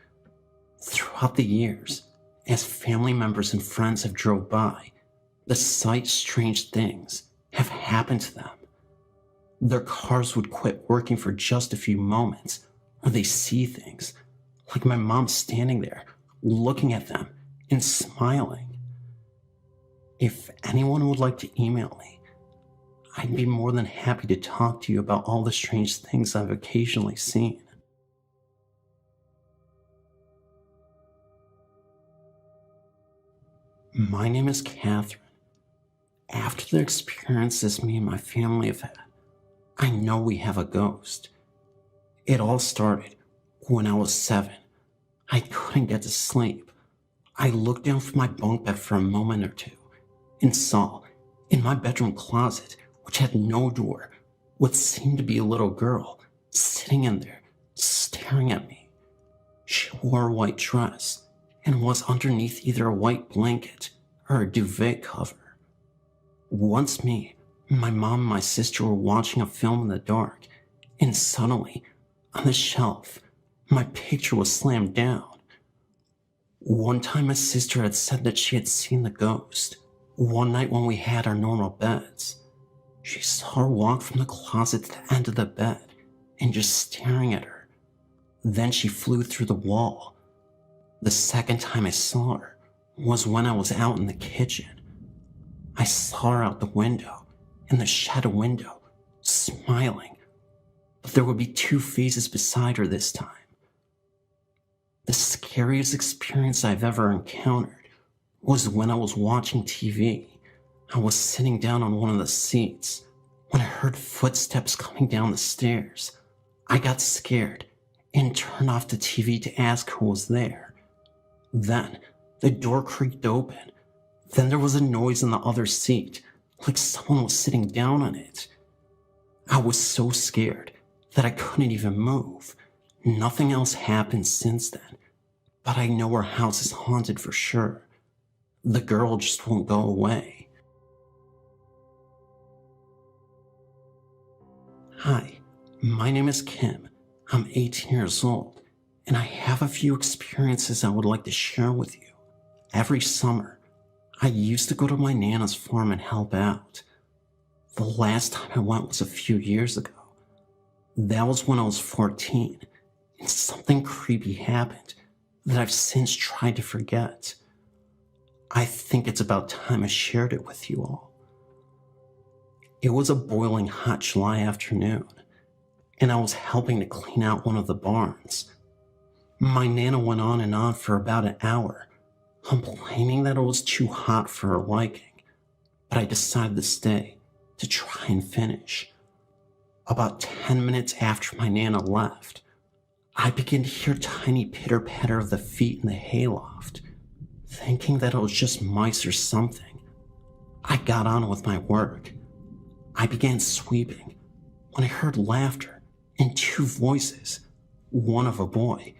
Throughout the years, as family members and friends have drove by, the sight strange things have happened to them. Their cars would quit working for just a few moments, or they see things, like my mom standing there, looking at them and smiling. If anyone would like to email me, I'd be more than happy to talk to you about all the strange things I've occasionally seen. My name is Catherine. After the experiences me and my family have had, I know we have a ghost. It all started when I was 7. I couldn't get to sleep. I looked down from my bunk bed for a moment or two and saw, in my bedroom closet, which had no door, what seemed to be a little girl sitting in there, staring at me. She wore a white dress and was underneath either a white blanket or a duvet cover. Once me, my mom and my sister were watching a film in the dark, and suddenly, on the shelf, my picture was slammed down. One time my sister had said that she had seen the ghost. One night when we had our normal beds, she saw her walk from the closet to the end of the bed and just staring at her. Then she flew through the wall. The second time I saw her was when I was out in the kitchen. I saw her out the window, in the shadow window, smiling, but there would be 2 faces beside her this time. The scariest experience I've ever encountered was when I was watching TV. I was sitting down on one of the seats when I heard footsteps coming down the stairs. I got scared and turned off the TV to ask who was there. Then the door creaked open. Then there was a noise in the other seat, like someone was sitting down on it. I was so scared that I couldn't even move. Nothing else happened since then, but I know our house is haunted for sure. The girl just won't go away. Hi, my name is Kim. I'm 18 years old, and I have a few experiences I would like to share with you. Every summer, I used to go to my Nana's farm and help out. The last time I went was a few years ago. That was when I was 14, and something creepy happened that I've since tried to forget. I think it's about time I shared it with you all. It was a boiling hot July afternoon, and I was helping to clean out one of the barns. My Nana went on and on for about an hour, complaining that it was too hot for her liking, but I decided to stay to try and finish. About 10 minutes after my Nana left, I began to hear tiny pitter-patter of the feet in the hayloft. Thinking that it was just mice or something, I got on with my work. I began sweeping when I heard laughter and 2 voices, one of a boy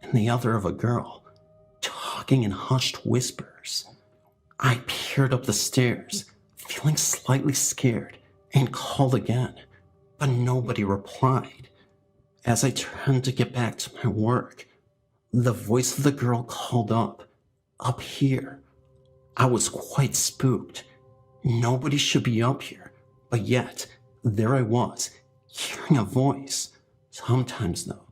and the other of a girl, talking in hushed whispers. I peered up the stairs, feeling slightly scared, and called again, but nobody replied. As I turned to get back to my work, the voice of the girl called up, Up here. I was quite spooked. Nobody should be up here, but yet, there I was, hearing a voice. Sometimes, though,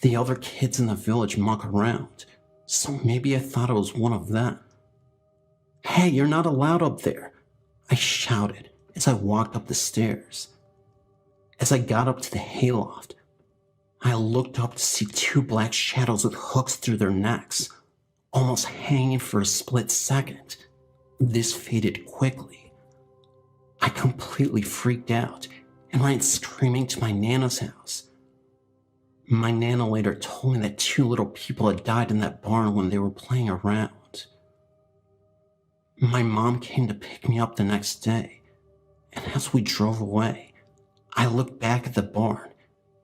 the other kids in the village muck around, so maybe I thought it was one of them. "Hey, you're not allowed up there," I shouted as I walked up the stairs. As I got up to the hayloft, I looked up to see two black shadows with hooks through their necks, almost hanging for a split second. This faded quickly. I completely freaked out and ran screaming to my Nana's house. My Nana later told me that two little people had died in that barn when they were playing around. My mom came to pick me up the next day, and as we drove away, I looked back at the barn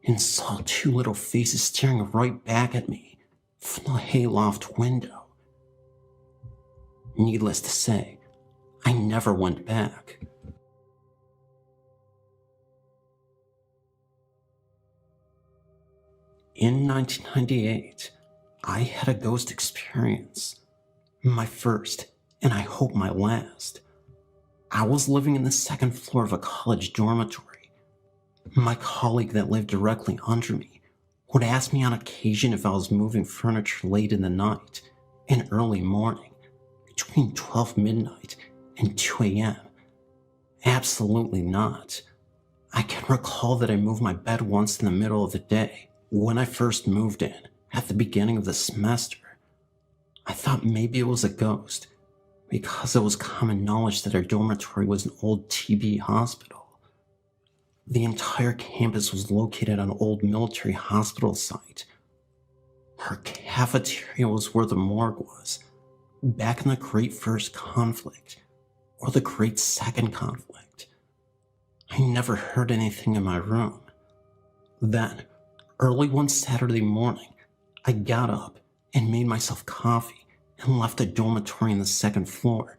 and saw two little faces staring right back at me from the hayloft window. Needless to say, I never went back. In 1998, I had a ghost experience. My first, and I hope my last. I was living in the second floor of a college dormitory. My colleague that lived directly under me would ask me on occasion if I was moving furniture late in the night and early morning, between 12 midnight and 2 a.m. Absolutely not. I can recall that I moved my bed once in the middle of the day when I first moved in at the beginning of the semester. I thought maybe it was a ghost because it was common knowledge that our dormitory was an old TB hospital. The entire campus was located on an old military hospital site. Our cafeteria was where the morgue was, back in the Great First Conflict, or the Great Second Conflict. I never heard anything in my room. Then, early one Saturday morning, I got up and made myself coffee and left the dormitory on the second floor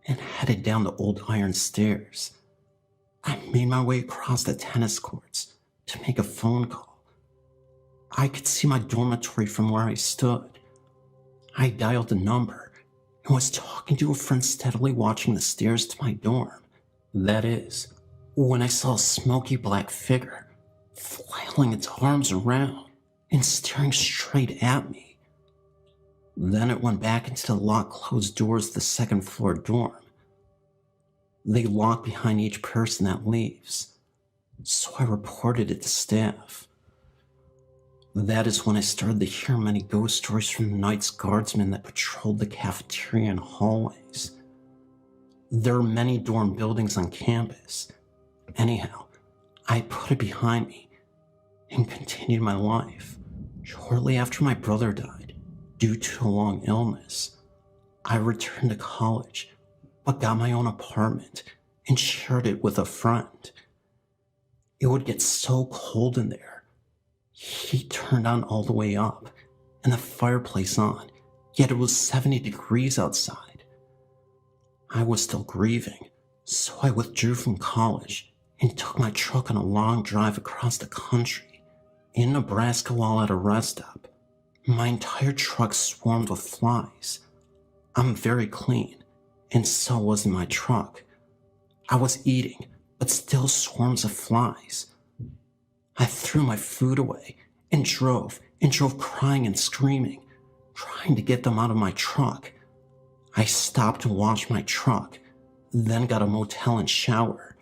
and headed down the old iron stairs. I made my way across the tennis courts to make a phone call. I could see my dormitory from where I stood. I dialed the number and was talking to a friend steadily watching the stairs to my dorm. That is, when I saw a smoky black figure flailing its arms around and staring straight at me. Then it went back into the locked closed doors of the second floor dorm. They lock behind each person that leaves, so I reported it to staff. That is when I started to hear many ghost stories from the Knights Guardsmen that patrolled the cafeteria and hallways. There are many dorm buildings on campus. Anyhow, I put it behind me and continued my life. Shortly after my brother died, due to a long illness, I returned to college, but got my own apartment and shared it with a friend. It would get so cold in there. Heat turned on all the way up and the fireplace on, yet it was 70 degrees outside. I was still grieving, so I withdrew from college and took my truck on a long drive across the country. In Nebraska while at a rest stop, my entire truck swarmed with flies. I'm very clean, and so was my truck. I was eating, but still swarms of flies. I threw my food away and drove crying and screaming, trying to get them out of my truck. I stopped to wash my truck, then got a motel and shower.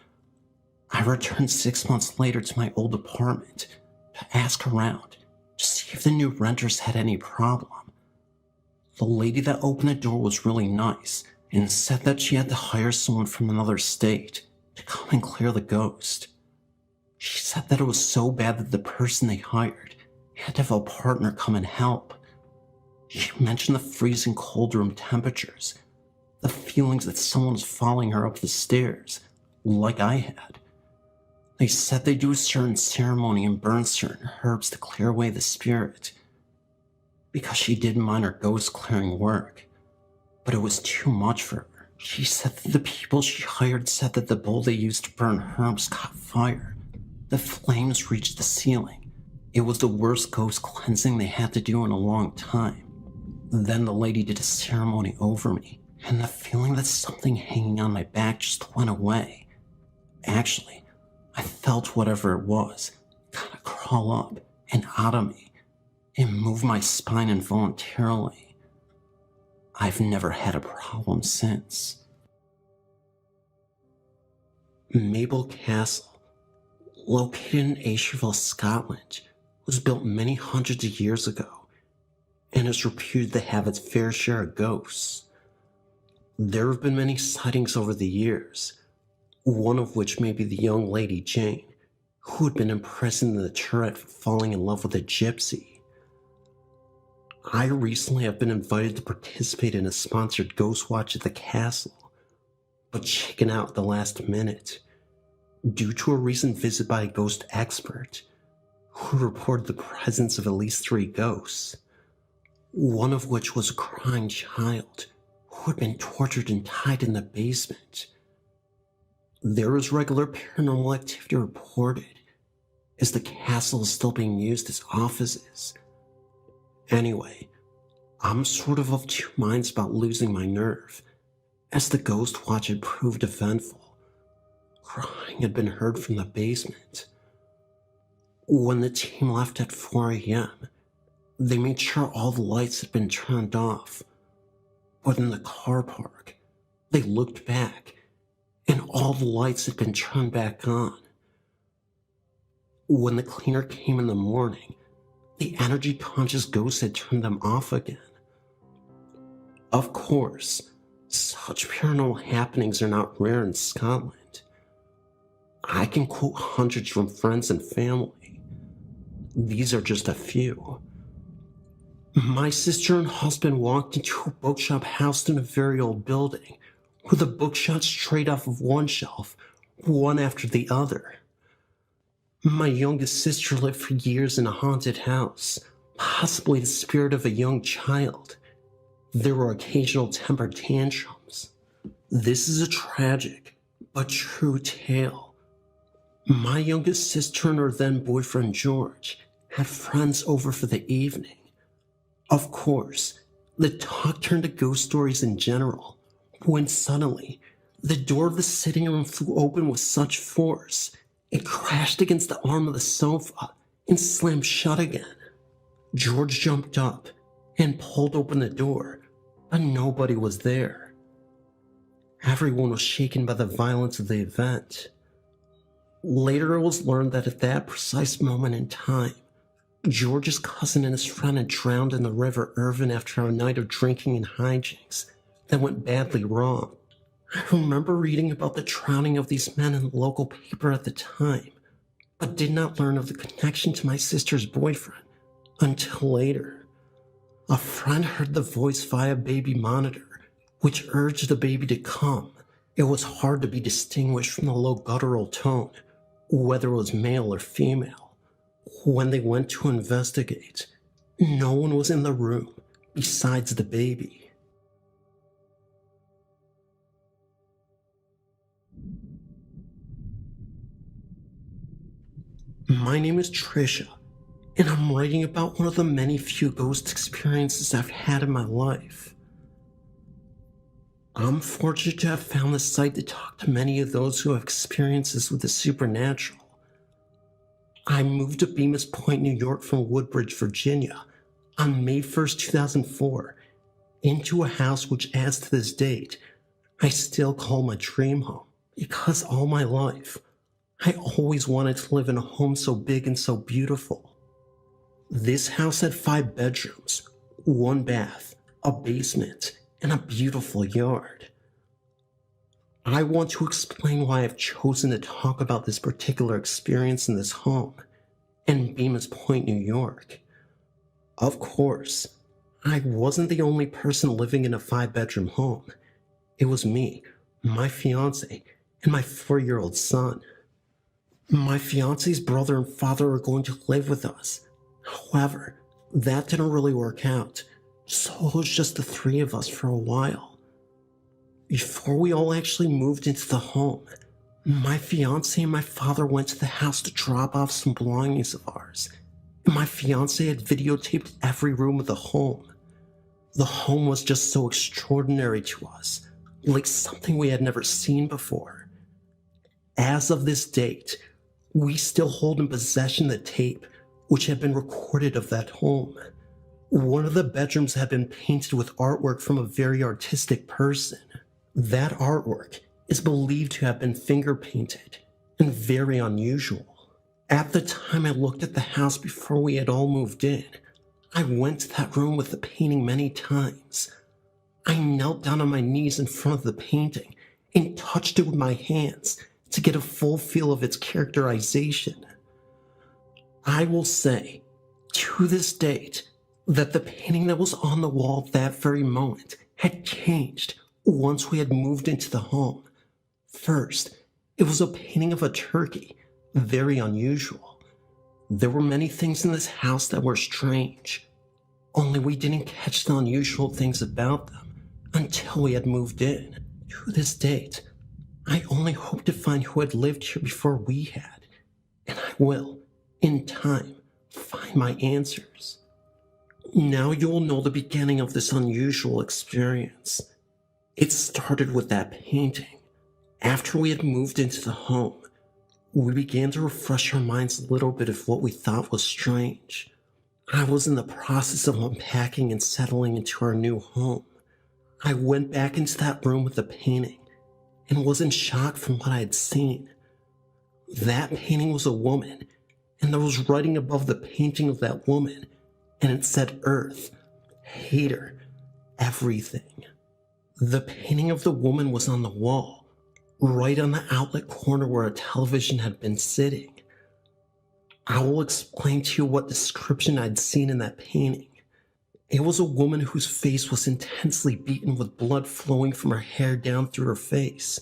I returned 6 months later to my old apartment to ask around to see if the new renters had any problem. The lady that opened the door was really nice and said that she had to hire someone from another state to come and clear the ghost. She said that it was so bad that the person they hired had to have a partner come and help. She mentioned the freezing cold room temperatures, the feelings that someone was following her up the stairs, like I had. They said they do a certain ceremony and burn certain herbs to clear away the spirit, because she did minor ghost clearing work, but it was too much for her. She said that the people she hired said that the bowl they used to burn herbs caught fire. The flames reached the ceiling. It was the worst ghost cleansing they had to do in a long time. Then the lady did a ceremony over me, and the feeling that something hanging on my back just went away. Actually, I felt whatever it was kind of crawl up and out of me and move my spine involuntarily. I've never had a problem since. Mabel Castle, located in Ayrshire, Scotland, was built many hundreds of years ago and is reputed to have its fair share of ghosts. There have been many sightings over the years, one of which may be the young lady Jane, who had been imprisoned in the turret for falling in love with a gypsy. I recently have been invited to participate in a sponsored ghost watch at the castle, but chickened out at the last minute due to a recent visit by a ghost expert who reported the presence of at least 3 ghosts, one of which was a crying child who had been tortured and tied in the basement. There is regular paranormal activity reported, as the castle is still being used as offices. Anyway, I'm sort of 2 minds about losing my nerve, as the ghost watch had proved eventful. Crying had been heard from the basement. When the team left at 4 a.m., they made sure all the lights had been turned off. But in the car park, they looked back, and all the lights had been turned back on. When the cleaner came in the morning, the energy-conscious ghosts had turned them off again. Of course, such paranormal happenings are not rare in Scotland. I can quote hundreds from friends and family. These are just a few. My sister and husband walked into a bookshop housed in a very old building, with the books shot straight off of one shelf, one after the other. My youngest sister lived for years in a haunted house, possibly the spirit of a young child. There were occasional temper tantrums. This is a tragic but true tale. My youngest sister and her then boyfriend George had friends over for the evening. Of course, the talk turned to ghost stories in general, when suddenly, the door of the sitting room flew open with such force, it crashed against the arm of the sofa and slammed shut again. George jumped up and pulled open the door, but nobody was there. Everyone was shaken by the violence of the event. Later it was learned that at that precise moment in time, George's cousin and his friend had drowned in the River Irvine after a night of drinking and hijinks that went badly wrong. I remember reading about the drowning of these men in the local paper at the time, but did not learn of the connection to my sister's boyfriend until later. A friend heard the voice via baby monitor, which urged the baby to come. It was hard to be distinguished from the low guttural tone, whether it was male or female. When they went to investigate, no one was in the room besides the baby. My name is Trisha, and I'm writing about one of the many few ghost experiences I've had in my life. I'm fortunate to have found the site to talk to many of those who have experiences with the supernatural. I moved to Bemis Point, New York from Woodbridge, Virginia on May 1st, 2004, into a house which, as to this date, I still call my dream home, because all my life, I always wanted to live in a home so big and so beautiful. This house had 5 bedrooms, 1 bath, a basement, and a beautiful yard. I want to explain why I've chosen to talk about this particular experience in this home, in Bemis Point, New York. Of course, I wasn't the only person living in a 5-bedroom home. It was me, my fiance, and my 4-year-old son. My fiance's brother and father were going to live with us. However, that didn't really work out, so it was just the 3 of us for a while. Before we all actually moved into the home, my fiance and my father went to the house to drop off some belongings of ours, and my fiance had videotaped every room of the home. The home was just so extraordinary to us, like something we had never seen before. As of this date, we still hold in possession the tape which had been recorded of that home. One of the bedrooms had been painted with artwork from a very artistic person. That artwork is believed to have been finger painted and very unusual. At the time I looked at the house before we had all moved in, I went to that room with the painting many times. I knelt down on my knees in front of the painting and touched it with my hands to get a full feel of its characterization. I will say, to this date, that the painting that was on the wall that very moment had changed once we had moved into the home. First, it was a painting of a turkey, very unusual. There were many things in this house that were strange, only we didn't catch the unusual things about them until we had moved in. To this date, I only hope to find who had lived here before we had, and I will, in time, find my answers. Now you will know the beginning of this unusual experience. It started with that painting. After we had moved into the home, we began to refresh our minds a little bit of what we thought was strange. I was in the process of unpacking and settling into our new home. I went back into that room with the painting and was in shock from what I had seen. That painting was a woman, and there was writing above the painting of that woman, and it said Earth, Hater, Everything. The painting of the woman was on the wall, right on the outlet corner where a television had been sitting. I will explain to you what description I'd seen in that painting. It was a woman whose face was intensely beaten with blood flowing from her hair down through her face,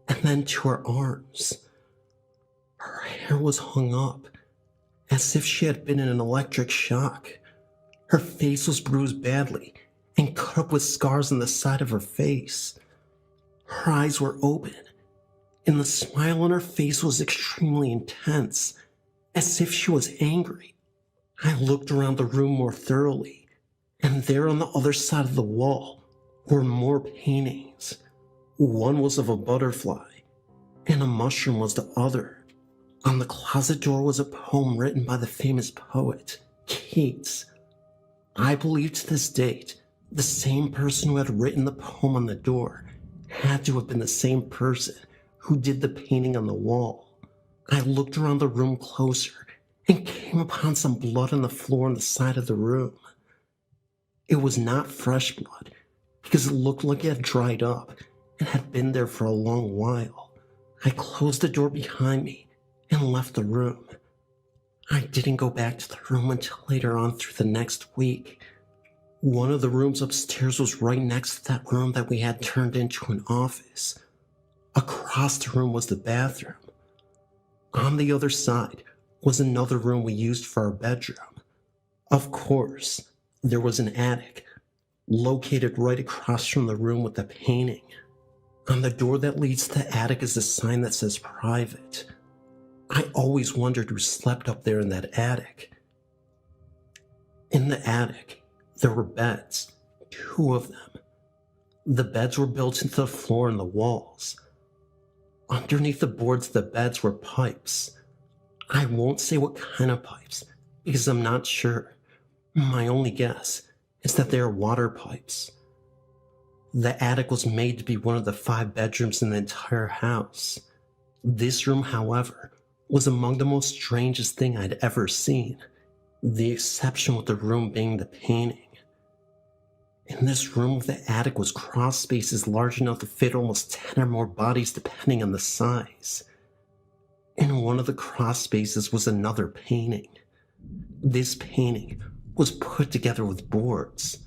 and then to her arms. Her hair was hung up, as if she had been in an electric shock. Her face was bruised badly, and cut up with scars on the side of her face. Her eyes were open, and the smile on her face was extremely intense, as if she was angry. I looked around the room more thoroughly, and there on the other side of the wall were more paintings. One was of a butterfly, and a mushroom was the other. On the closet door was a poem written by the famous poet, Keats. I believe to this date, the same person who had written the poem on the door had to have been the same person who did the painting on the wall. I looked around the room closer and came upon some blood on the floor on the side of the room. It was not fresh blood, because it looked like it had dried up and had been there for a long while. I closed the door behind me and left the room. I didn't go back to the room until later on through the next week. One of the rooms upstairs was right next to that room that we had turned into an office. Across the room was the bathroom. On the other side was another room we used for our bedroom. Of course, there was an attic, located right across from the room with the painting. On the door that leads to the attic is a sign that says private. I always wondered who slept up there in that attic. In the attic, there were beds, 2 of them. The beds were built into the floor and the walls. Underneath the boards of the beds were pipes. I won't say what kind of pipes, because I'm not sure. My only guess is that they are water pipes. The attic was made to be one of the 5 bedrooms in the entire house. This room, however, was among the most strangest thing I'd ever seen, the exception with the room being the painting. In this room, the attic was cross spaces large enough to fit almost 10 or more bodies depending on the size. In one of the cross spaces was another painting. This painting was put together with boards.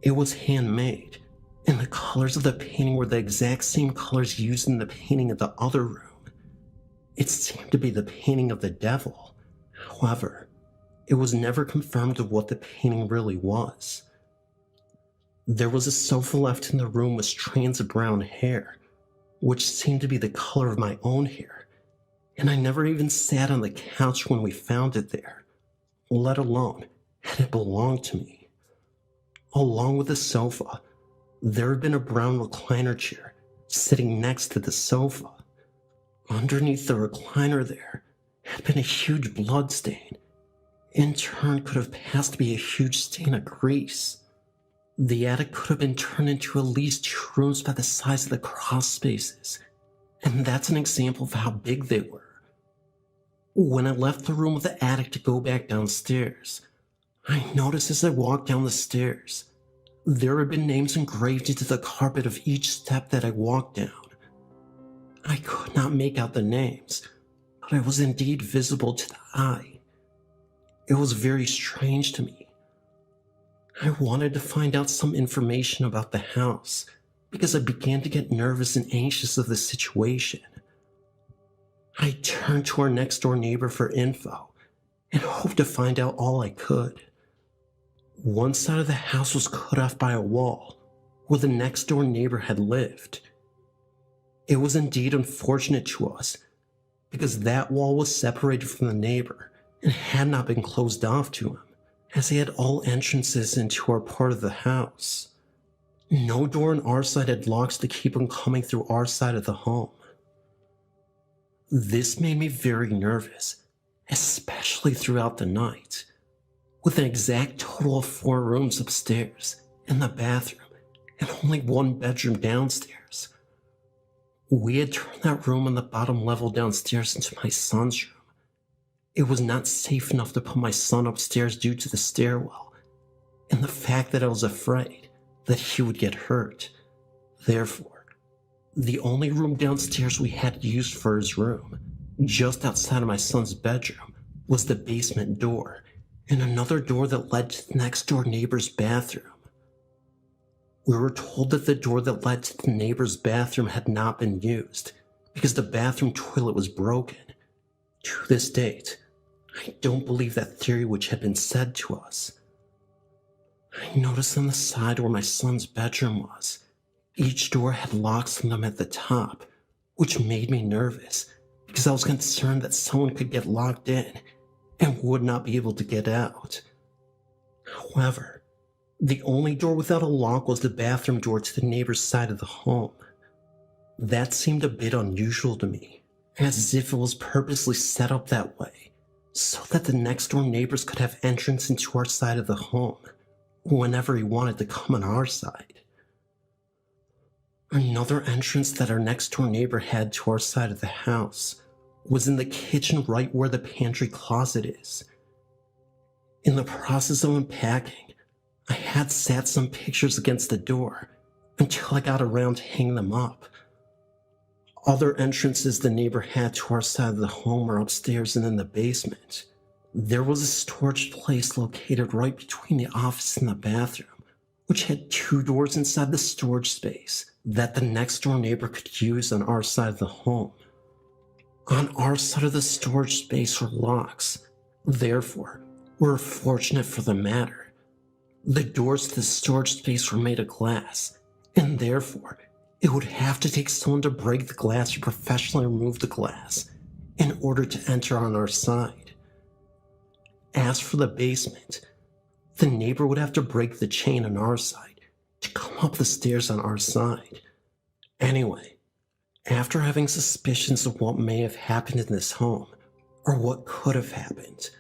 It was handmade, and the colors of the painting were the exact same colors used in the painting of the other room. It seemed to be the painting of the devil. However, it was never confirmed of what the painting really was. There was a sofa left in the room with strands of brown hair, which seemed to be the color of my own hair, and I never even sat on the couch when we found it there, let alone had it belonged to me. Along with the sofa, there had been a brown recliner chair sitting next to the sofa. Underneath the recliner there had been a huge blood stain. In turn could have passed to be a huge stain of grease. The attic could have been turned into at least 2 rooms by the size of the cross spaces, and that's an example of how big they were. When I left the room of the attic to go back downstairs, I noticed as I walked down the stairs, there had been names engraved into the carpet of each step that I walked down. I could not make out the names, but it was indeed visible to the eye. It was very strange to me. I wanted to find out some information about the house because I began to get nervous and anxious of the situation. I turned to our next door neighbor for info and hoped to find out all I could. One side of the house was cut off by a wall where the next door neighbor had lived. It was indeed unfortunate to us because that wall was separated from the neighbor and had not been closed off to him, as he had all entrances into our part of the house. No door on our side had locks to keep him coming through our side of the home. This made me very nervous, especially throughout the night. With an exact total of 4 rooms upstairs and the bathroom and only 1 bedroom downstairs. We had turned that room on the bottom level downstairs into my son's room. It was not safe enough to put my son upstairs due to the stairwell and the fact that I was afraid that he would get hurt. Therefore, the only room downstairs we had used for his room, just outside of my son's bedroom, was the basement door and another door that led to the next door neighbor's bathroom. We were told that the door that led to the neighbor's bathroom had not been used because the bathroom toilet was broken. To this date, I don't believe that theory which had been said to us. I noticed on the side where my son's bedroom was, each door had locks on them at the top, which made me nervous because I was concerned that someone could get locked in and would not be able to get out. However, the only door without a lock was the bathroom door to the neighbor's side of the home. That seemed a bit unusual to me, as if it was purposely set up that way, so that the next door neighbors could have entrance into our side of the home whenever he wanted to come on our side. Another entrance that our next door neighbor had to our side of the house was in the kitchen right where the pantry closet is. In the process of unpacking, I had sat some pictures against the door until I got around to hang them up. Other entrances the neighbor had to our side of the home were upstairs and in the basement. There was a storage place located right between the office and the bathroom, which had 2 doors inside the storage space that the next door neighbor could use on our side of the home. On our side of the storage space were locks. Therefore, we were fortunate for the matter. The doors to the storage space were made of glass, and therefore, it would have to take someone to break the glass or professionally remove the glass in order to enter on our side. As for the basement, the neighbor would have to break the chain on our side to come up the stairs on our side. Anyway, after having suspicions of what may have happened in this home, or what could have happened,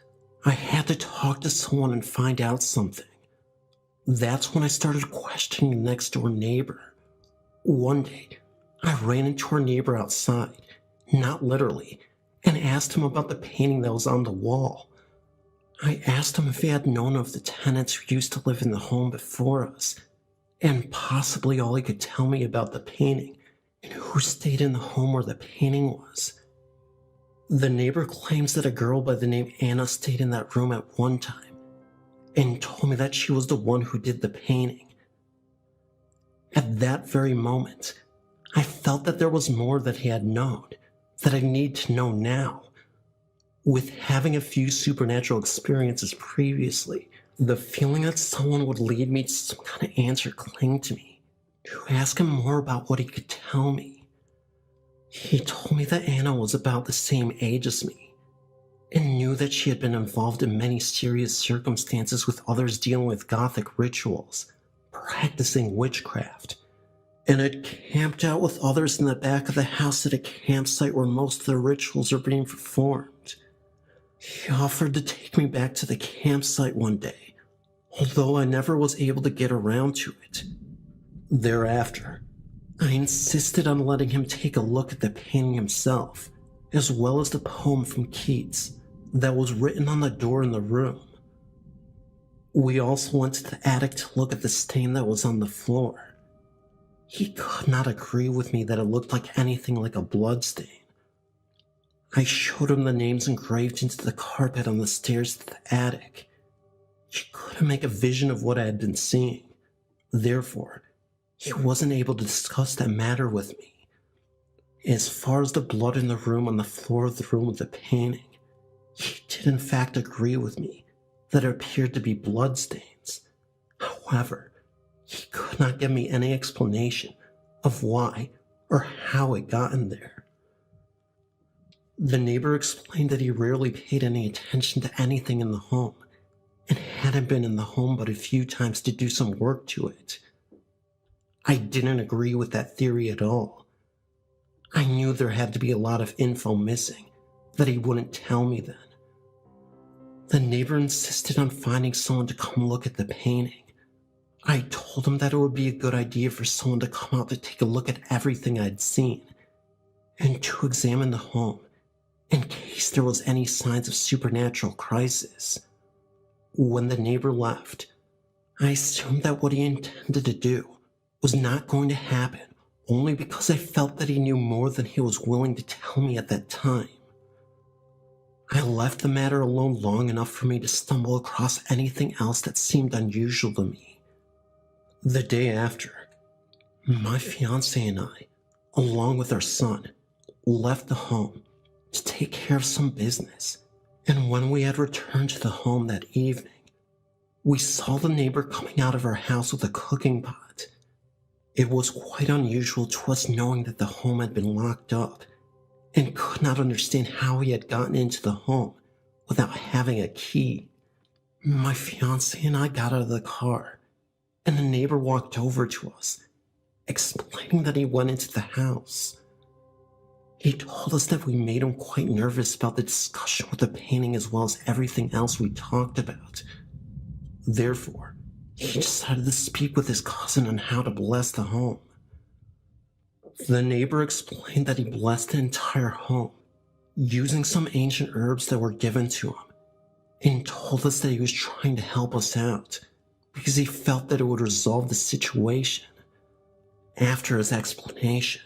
I had to talk to someone and find out something. That's when I started questioning the next door neighbor. One day, I ran into our neighbor outside, not literally, and asked him about the painting that was on the wall. I asked him if he had known of the tenants who used to live in the home before us, and possibly all he could tell me about the painting and who stayed in the home where the painting was. The neighbor claims that a girl by the name Anna stayed in that room at one time, and told me that she was the one who did the painting. At that very moment, I felt that there was more that he had known, that I need to know now. With having a few supernatural experiences previously, the feeling that someone would lead me to some kind of answer clung to me, to ask him more about what he could tell me. He told me that Anna was about the same age as me, and knew that she had been involved in many serious circumstances with others dealing with gothic rituals, practicing witchcraft, and had camped out with others in the back of the house at a campsite where most of the rituals are being performed. He offered to take me back to the campsite one day, although I never was able to get around to it. Thereafter, I insisted on letting him take a look at the painting himself, as well as the poem from Keats that was written on the door in the room. We also went to the attic to look at the stain that was on the floor. He could not agree with me that it looked like anything like a bloodstain. I showed him the names engraved into the carpet on the stairs to the attic. He couldn't make a vision of what I had been seeing. Therefore, he wasn't able to discuss that matter with me. As far as the blood in the room on the floor of the room with the painting, he did in fact agree with me that it appeared to be bloodstains. However, he could not give me any explanation of why or how it got in there. The neighbor explained that he rarely paid any attention to anything in the home and hadn't been in the home but a few times to do some work to it. I didn't agree with that theory at all. I knew there had to be a lot of info missing that he wouldn't tell me then. The neighbor insisted on finding someone to come look at the painting. I told him that it would be a good idea for someone to come out to take a look at everything I'd seen and to examine the home in case there was any signs of supernatural crisis. When the neighbor left, I assumed that what he intended to do was not going to happen only because I felt that he knew more than he was willing to tell me at that time. I left the matter alone long enough for me to stumble across anything else that seemed unusual to me. The day after, my fiancé and I, along with our son, left the home to take care of some business, and when we had returned to the home that evening, we saw the neighbor coming out of our house with a cooking pot. It was quite unusual to us knowing that the home had been locked up and could not understand how he had gotten into the home without having a key. My fiancé and I got out of the car, and the neighbor walked over to us, explaining that he went into the house. He told us that we made him quite nervous about the discussion with the painting as well as everything else we talked about. Therefore, he decided to speak with his cousin on how to bless the home. The neighbor explained that he blessed the entire home using some ancient herbs that were given to him and told us that he was trying to help us out because he felt that it would resolve the situation. After his explanation,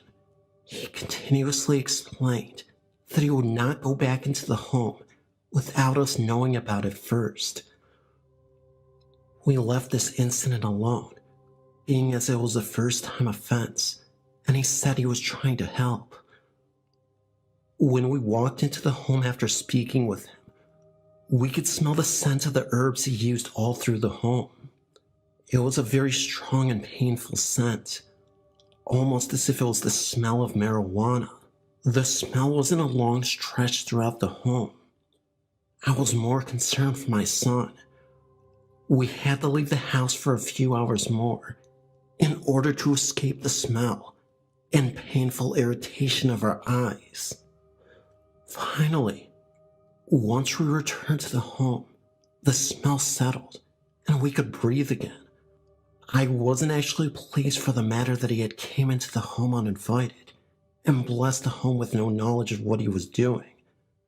he continuously explained that he would not go back into the home without us knowing about it first. We left this incident alone, being as it was a first-time offense, and he said he was trying to help. When we walked into the home after speaking with him, we could smell the scent of the herbs he used all through the home. It was a very strong and painful scent, almost as if it was the smell of marijuana. The smell was in a long stretch throughout the home. I was more concerned for my son. We had to leave the house for a few hours more in order to escape the smell and painful irritation of our eyes. Finally, once we returned to the home, the smell settled and we could breathe again. I wasn't actually pleased for the matter that he had came into the home uninvited and blessed the home with no knowledge of what he was doing.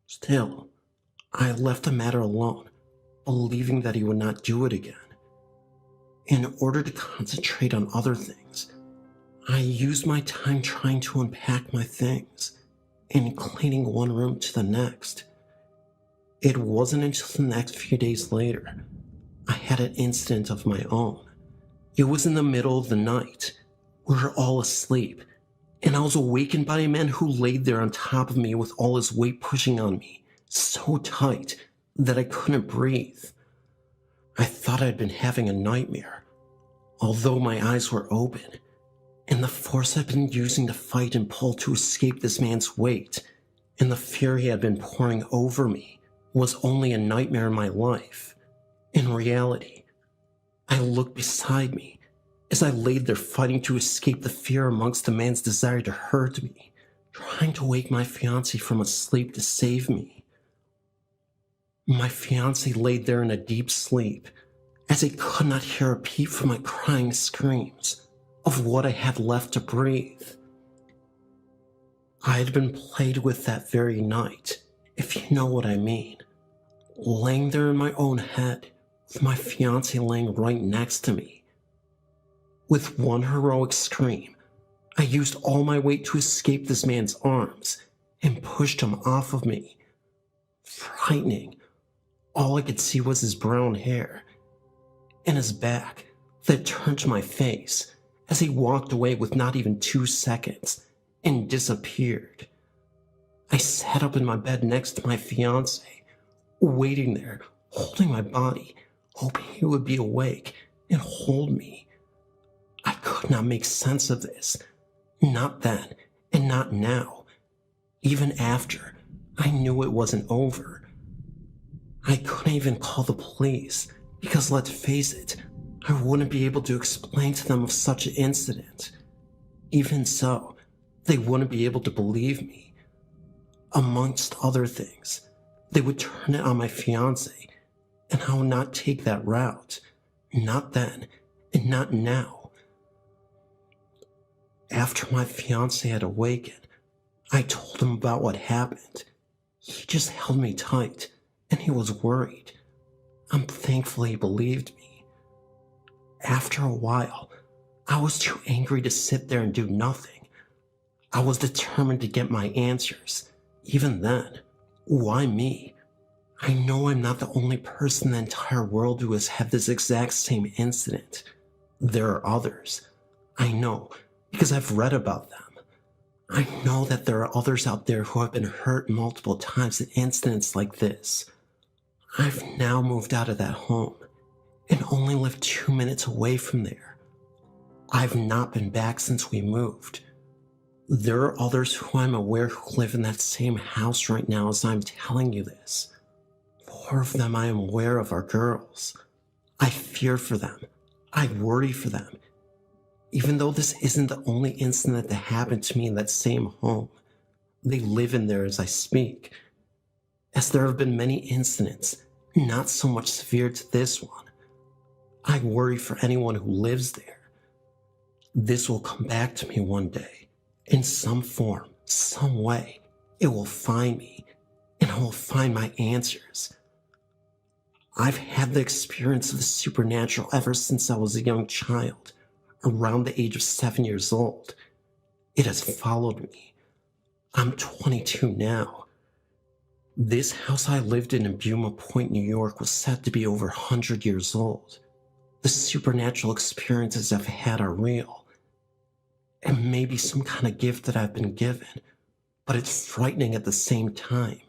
Still, I left the matter alone, believing that he would not do it again. In order to concentrate on other things, I used my time trying to unpack my things and cleaning one room to the next. It wasn't until the next few days later I had an incident of my own. It was in the middle of the night. We were all asleep, and I was awakened by a man who laid there on top of me with all his weight pushing on me so tight that I couldn't breathe. I thought I'd been having a nightmare, although my eyes were open, and the force I'd been using to fight and pull to escape this man's weight and the fear he had been pouring over me was only a nightmare in my life. In reality, I looked beside me as I laid there fighting to escape the fear amongst the man's desire to hurt me, trying to wake my fiancée from a sleep to save me. My fiancé laid there in a deep sleep, as he could not hear a peep from my crying screams of what I had left to breathe. I had been played with that very night, if you know what I mean, laying there in my own head, with my fiancé laying right next to me. With one heroic scream, I used all my weight to escape this man's arms and pushed him off of me. Frightening, all I could see was his brown hair and his back that turned to my face as he walked away with not even 2 seconds and disappeared. I sat up in my bed next to my fiancé, waiting there, holding my body, hoping he would be awake and hold me. I could not make sense of this, not then and not now. Even after, I knew it wasn't over. I couldn't even call the police because, let's face it, I wouldn't be able to explain to them of such an incident. Even so, they wouldn't be able to believe me. Amongst other things, they would turn it on my fiancé, and I would not take that route. Not then, and not now. After my fiancé had awakened, I told him about what happened. He just held me tight, and he was worried. I'm thankful he believed me. After a while, I was too angry to sit there and do nothing. I was determined to get my answers. Even then, why me? I know I'm not the only person in the entire world who has had this exact same incident. There are others. I know, because I've read about them. I know that there are others out there who have been hurt multiple times in incidents like this. I've now moved out of that home and only live 2 minutes away from there. I've not been back since we moved. There are others who I'm aware who live in that same house right now as I'm telling you this. 4 of them I am aware of are girls. I fear for them. I worry for them. Even though this isn't the only incident that happened to me in that same home, they live in there as I speak. As there have been many incidents, not so much severe to this one. I worry for anyone who lives there. This will come back to me one day. In some form, some way, it will find me, and I will find my answers. I've had the experience of the supernatural ever since I was a young child, around the age of 7 years old. It has followed me. I'm 22 now. This house I lived in Buma Point, New York was said to be over 100 years old. The supernatural experiences I've had are real. It may be some kind of gift that I've been given, but it's frightening at the same time.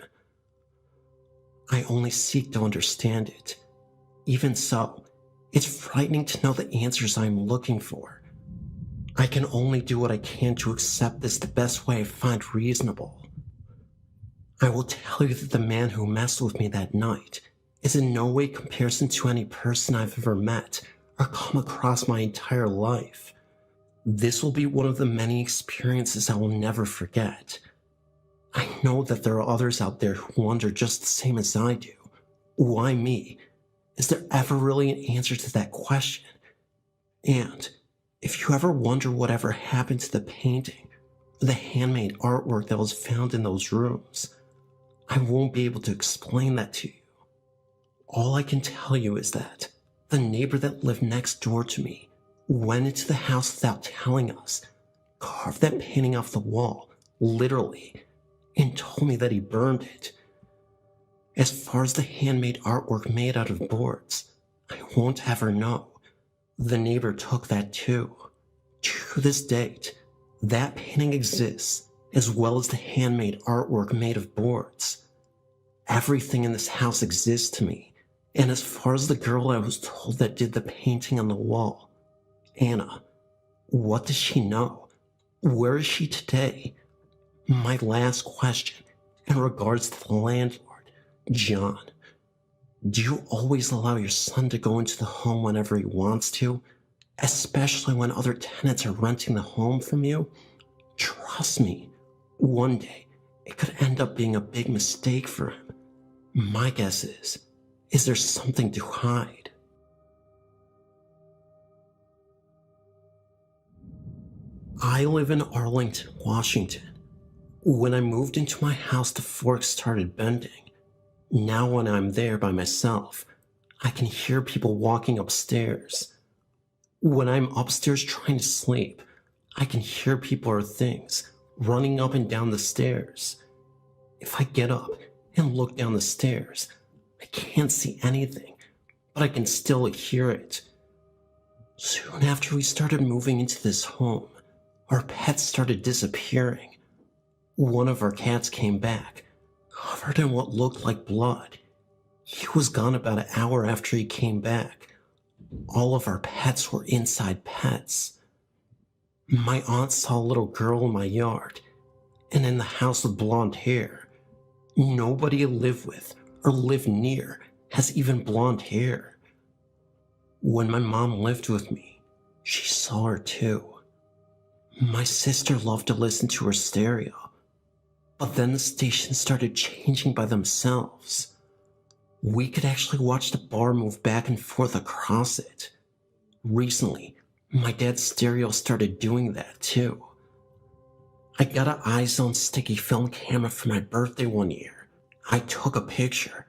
I only seek to understand it. Even so, it's frightening to know the answers I'm looking for. I can only do what I can to accept this the best way I find reasonable. I will tell you that the man who messed with me that night is in no way comparison to any person I've ever met or come across my entire life. This will be one of the many experiences I will never forget. I know that there are others out there who wonder just the same as I do. Why me? Is there ever really an answer to that question? And if you ever wonder whatever happened to the painting or the handmade artwork that was found in those rooms, I won't be able to explain that to you. All I can tell you is that the neighbor that lived next door to me went into the house without telling us, carved that painting off the wall, literally, and told me that he burned it. As far as the handmade artwork made out of boards, I won't ever know. The neighbor took that too. To this date, that painting exists, as well as the handmade artwork made of boards. Everything in this house exists to me, and as far as the girl I was told that did the painting on the wall, Anna, what does she know? Where is she today? My last question, in regards to the landlord, John. Do you always allow your son to go into the home whenever he wants to? especially when other tenants are renting the home from you. Trust me, one day it could end up being a big mistake for him. My guess is there something to hide? I live in Arlington, Washington. When I moved into my house, the forks started bending. Now when I'm there by myself, I can hear people walking upstairs. When I'm upstairs trying to sleep, I can hear people or things running up and down the stairs. If I get up and look down the stairs, I can't see anything, but I can still hear it. Soon after we started moving into this home, our pets started disappearing. One of our cats came back, covered in what looked like blood. He was gone about an hour after he came back. All of our pets were inside pets. My aunt saw a little girl in my yard, and in the house with blonde hair. Nobody I live with or live near has even blonde hair. When my mom lived with me, she saw her too. My sister loved to listen to her stereo, but then the stations started changing by themselves. We could actually watch the bar move back and forth across it. Recently, my dad's stereo started doing that too. I got an iZone sticky film camera for my birthday one year. I took a picture,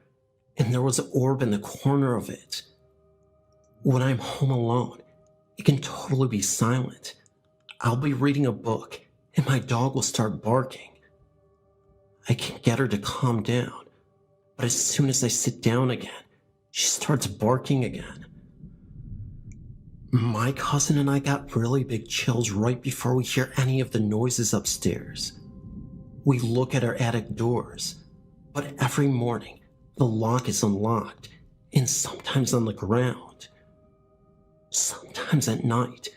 and there was an orb in the corner of it. When I'm home alone, it can totally be silent. I'll be reading a book, and my dog will start barking. I can get her to calm down, but as soon as I sit down again, she starts barking again. My cousin and I got really big chills right before we hear any of the noises upstairs. We look at our attic doors, but every morning the lock is unlocked and sometimes on the ground. Sometimes at night,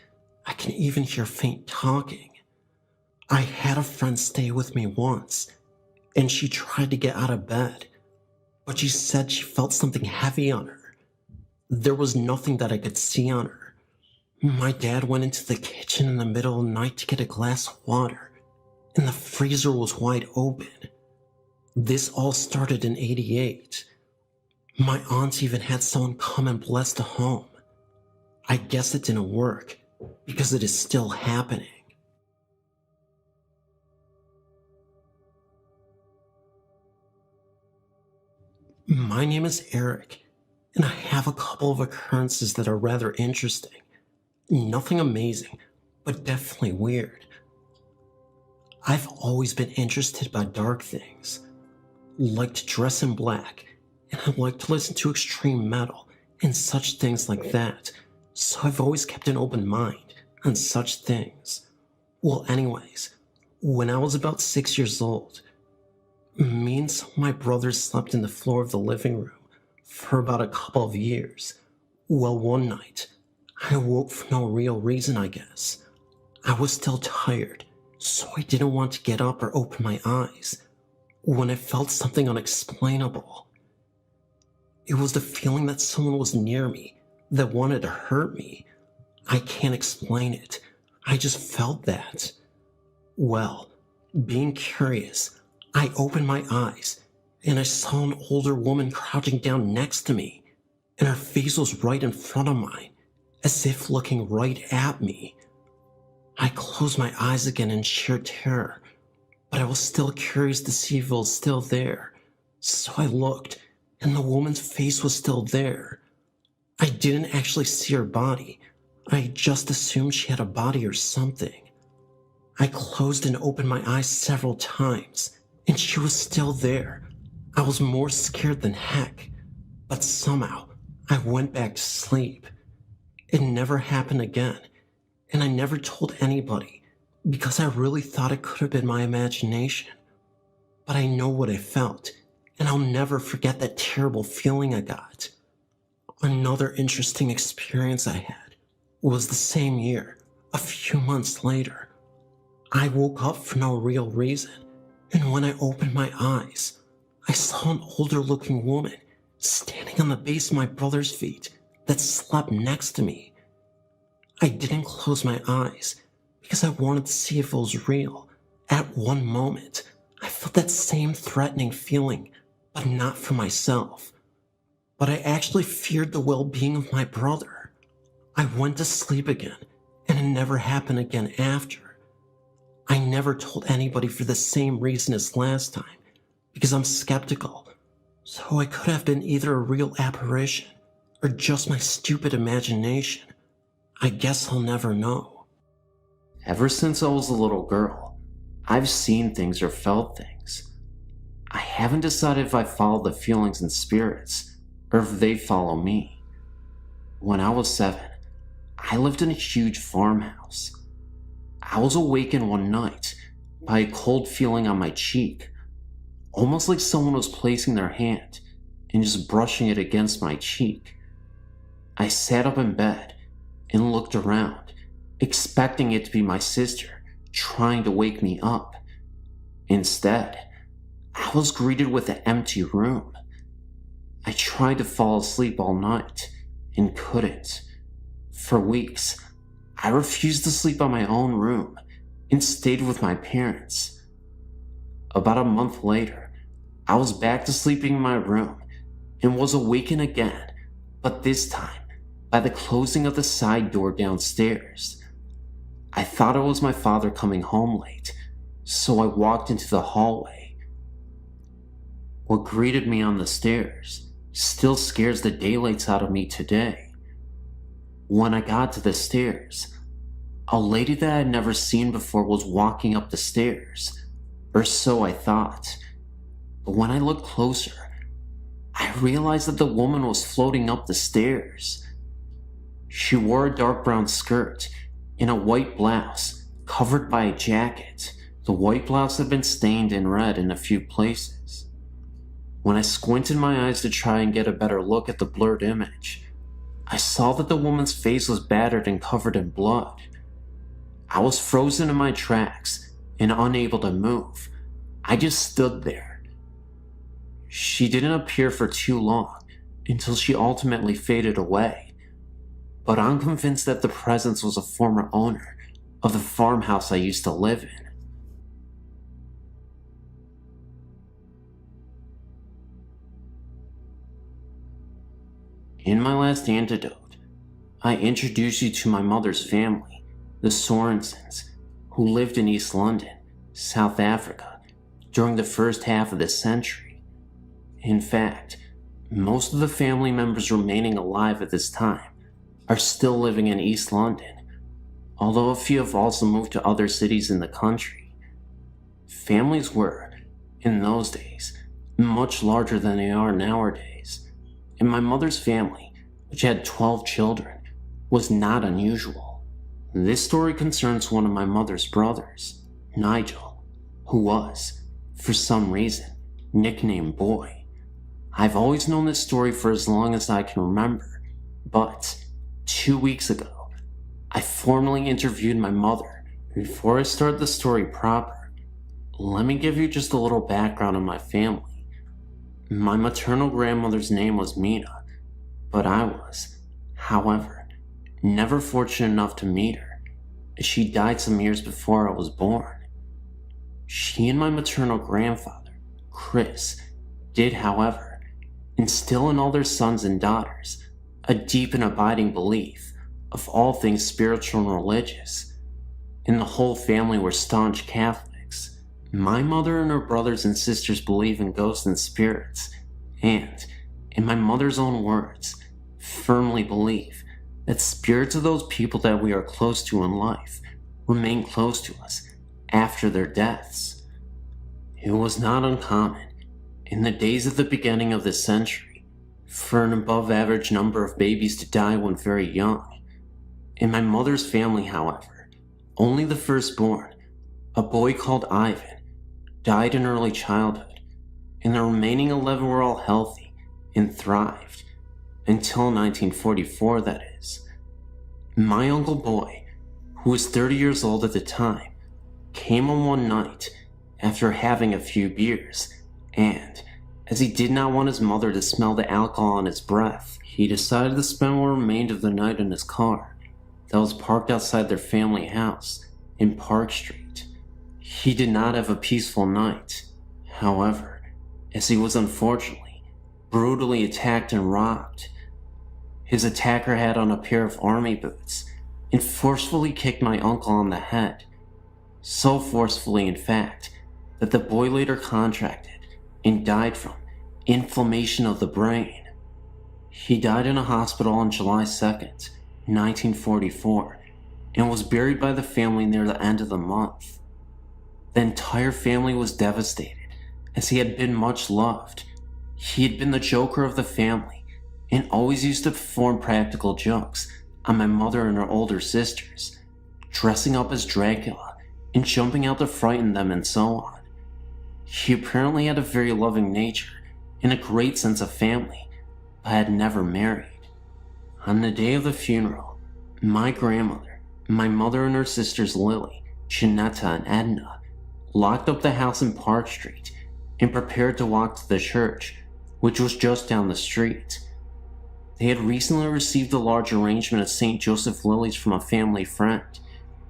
I can even hear faint talking. I had a friend stay with me once, and she tried to get out of bed, but she said she felt something heavy on her. There was nothing that I could see on her. My dad went into the kitchen in the middle of the night to get a glass of water, and the freezer was wide open. This all started in '88. My aunt even had someone come and bless the home. I guess it didn't work, because it is still happening. My name is Eric, and I have a couple of occurrences that are rather interesting. Nothing amazing, but definitely weird. I've always been interested by dark things. Like to dress in black, and I like to listen to extreme metal and such things like that, so I've always kept an open mind on such things. Well, anyways, when I was about 6 years old, me and some of my brothers slept in the floor of the living room for about a couple of years. Well, one night, I woke for no real reason, I guess. I was still tired, so I didn't want to get up or open my eyes when I felt something unexplainable. It was the feeling that someone was near me, that wanted to hurt me. I can't explain it. I just felt that. Well, being curious, I opened my eyes, and I saw an older woman crouching down next to me, and her face was right in front of mine, as if looking right at me. I closed my eyes again in sheer terror, but I was still curious to see if it was still there, so I looked, and the woman's face was still there. I didn't actually see her body. I just assumed she had a body or something. I closed and opened my eyes several times, and she was still there. I was more scared than heck, but somehow I went back to sleep. It never happened again, and I never told anybody because I really thought it could have been my imagination. But I know what I felt, and I'll never forget that terrible feeling I got. Another interesting experience I had was the same year, a few months later. I woke up for no real reason, and when I opened my eyes, I saw an older looking woman standing on the base of my brother's feet that slept next to me. I didn't close my eyes because I wanted to see if it was real. At one moment, I felt that same threatening feeling, but not for myself. But I actually feared the well-being of my brother. I went to sleep again, and it never happened again after. I never told anybody for the same reason as last time, because I'm skeptical. So it could have been either a real apparition or just my stupid imagination. I guess I'll never know.
Ever since I was a little girl, I've seen things or felt things. I haven't decided if I follow the feelings and spirits, or if they follow me. When I was 7, I lived in a huge farmhouse. I was awakened one night by a cold feeling on my cheek, almost like someone was placing their hand and just brushing it against my cheek. I sat up in bed and looked around, expecting it to be my sister trying to wake me up. Instead, I was greeted with an empty room. I tried to fall asleep all night and couldn't. For weeks, I refused to sleep on my own room and stayed with my parents. About a month later, I was back to sleeping in my room and was awakened again, but this time by the closing of the side door downstairs. I thought it was my father coming home late, so I walked into the hallway. What greeted me on the stairs still scares the daylights out of me today. When I got to the stairs, a lady that I had never seen before was walking up the stairs, or so I thought. But when I looked closer, I realized that the woman was floating up the stairs. She wore a dark brown skirt and a white blouse covered by a jacket. The white blouse had been stained in red in a few places. When I squinted my eyes to try and get a better look at the blurred image, I saw that the woman's face was battered and covered in blood. I was frozen in my tracks and unable to move. I just stood there. She didn't appear for too long until she ultimately faded away, but I'm convinced that the presence was a former owner of the farmhouse I used to live in. In my last antidote, I introduce you to my mother's family, the Sorensens, who lived in East London, South Africa, during the first half of this century. In fact, most of the family members remaining alive at this time are still living in East London, although a few have also moved to other cities in the country. Families were, in those days, much larger than they are nowadays, and my mother's family, which had 12 children, was not unusual. This story concerns one of my mother's brothers, Nigel, who was, for some reason, nicknamed Boy. I've always known this story for as long as I can remember, but 2 weeks ago, I formally interviewed my mother. Before I start the story proper, let me give you just a little background on my family. My maternal grandmother's name was Mina, but I was, however, never fortunate enough to meet her, as she died some years before I was born. She and my maternal grandfather, Chris, did, however, instill in all their sons and daughters a deep and abiding belief of all things spiritual and religious, and the whole family were staunch Catholics. My mother and her brothers and sisters believe in ghosts and spirits, and, in my mother's own words, firmly believe that spirits of those people that we are close to in life remain close to us after their deaths. It was not uncommon, in the days of the beginning of this century, for an above average number of babies to die when very young. In my mother's family, however, only the firstborn, a boy called Ivan, died in early childhood, and the remaining 11 were all healthy and thrived, until 1944, that is. My Uncle Boy, who was 30 years old at the time, came on one night after having a few beers, and, as he did not want his mother to smell the alcohol on his breath, he decided to spend what remained of the night in his car. that was parked outside their family house in Park Street. He did not have a peaceful night, however, as he was unfortunately brutally attacked and robbed. His attacker had on a pair of army boots and forcefully kicked my uncle on the head. So forcefully, in fact, that the boy later contracted and died from inflammation of the brain. He died in a hospital on July 2nd, 1944, and was buried by the family near the end of the month. The entire family was devastated, as he had been much loved. He had been the joker of the family, and always used to perform practical jokes on my mother and her older sisters, dressing up as Dracula and jumping out to frighten them and so on. He apparently had a very loving nature and a great sense of family, but had never married. On the day of the funeral, my grandmother, my mother and her sisters Lily, Janetta, and Edna locked up the house in Park Street and prepared to walk to the church, which was just down the street. They had recently received a large arrangement of St. Joseph lilies from a family friend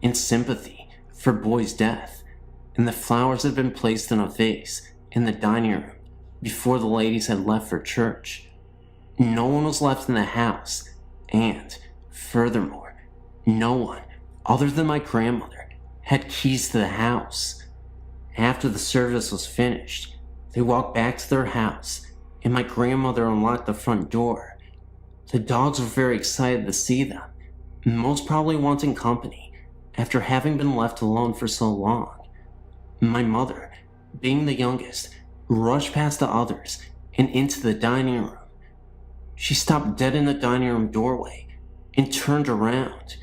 in sympathy for Boy's death, and the flowers had been placed in a vase in the dining room before the ladies had left for church. No one was left in the house, and, furthermore, no one, other than my grandmother, had keys to the house. After the service was finished, they walked back to their house, and my grandmother unlocked the front door. The dogs were very excited to see them, most probably wanting company after having been left alone for so long. My mother, being the youngest, rushed past the others and into the dining room. She stopped dead in the dining room doorway and turned around.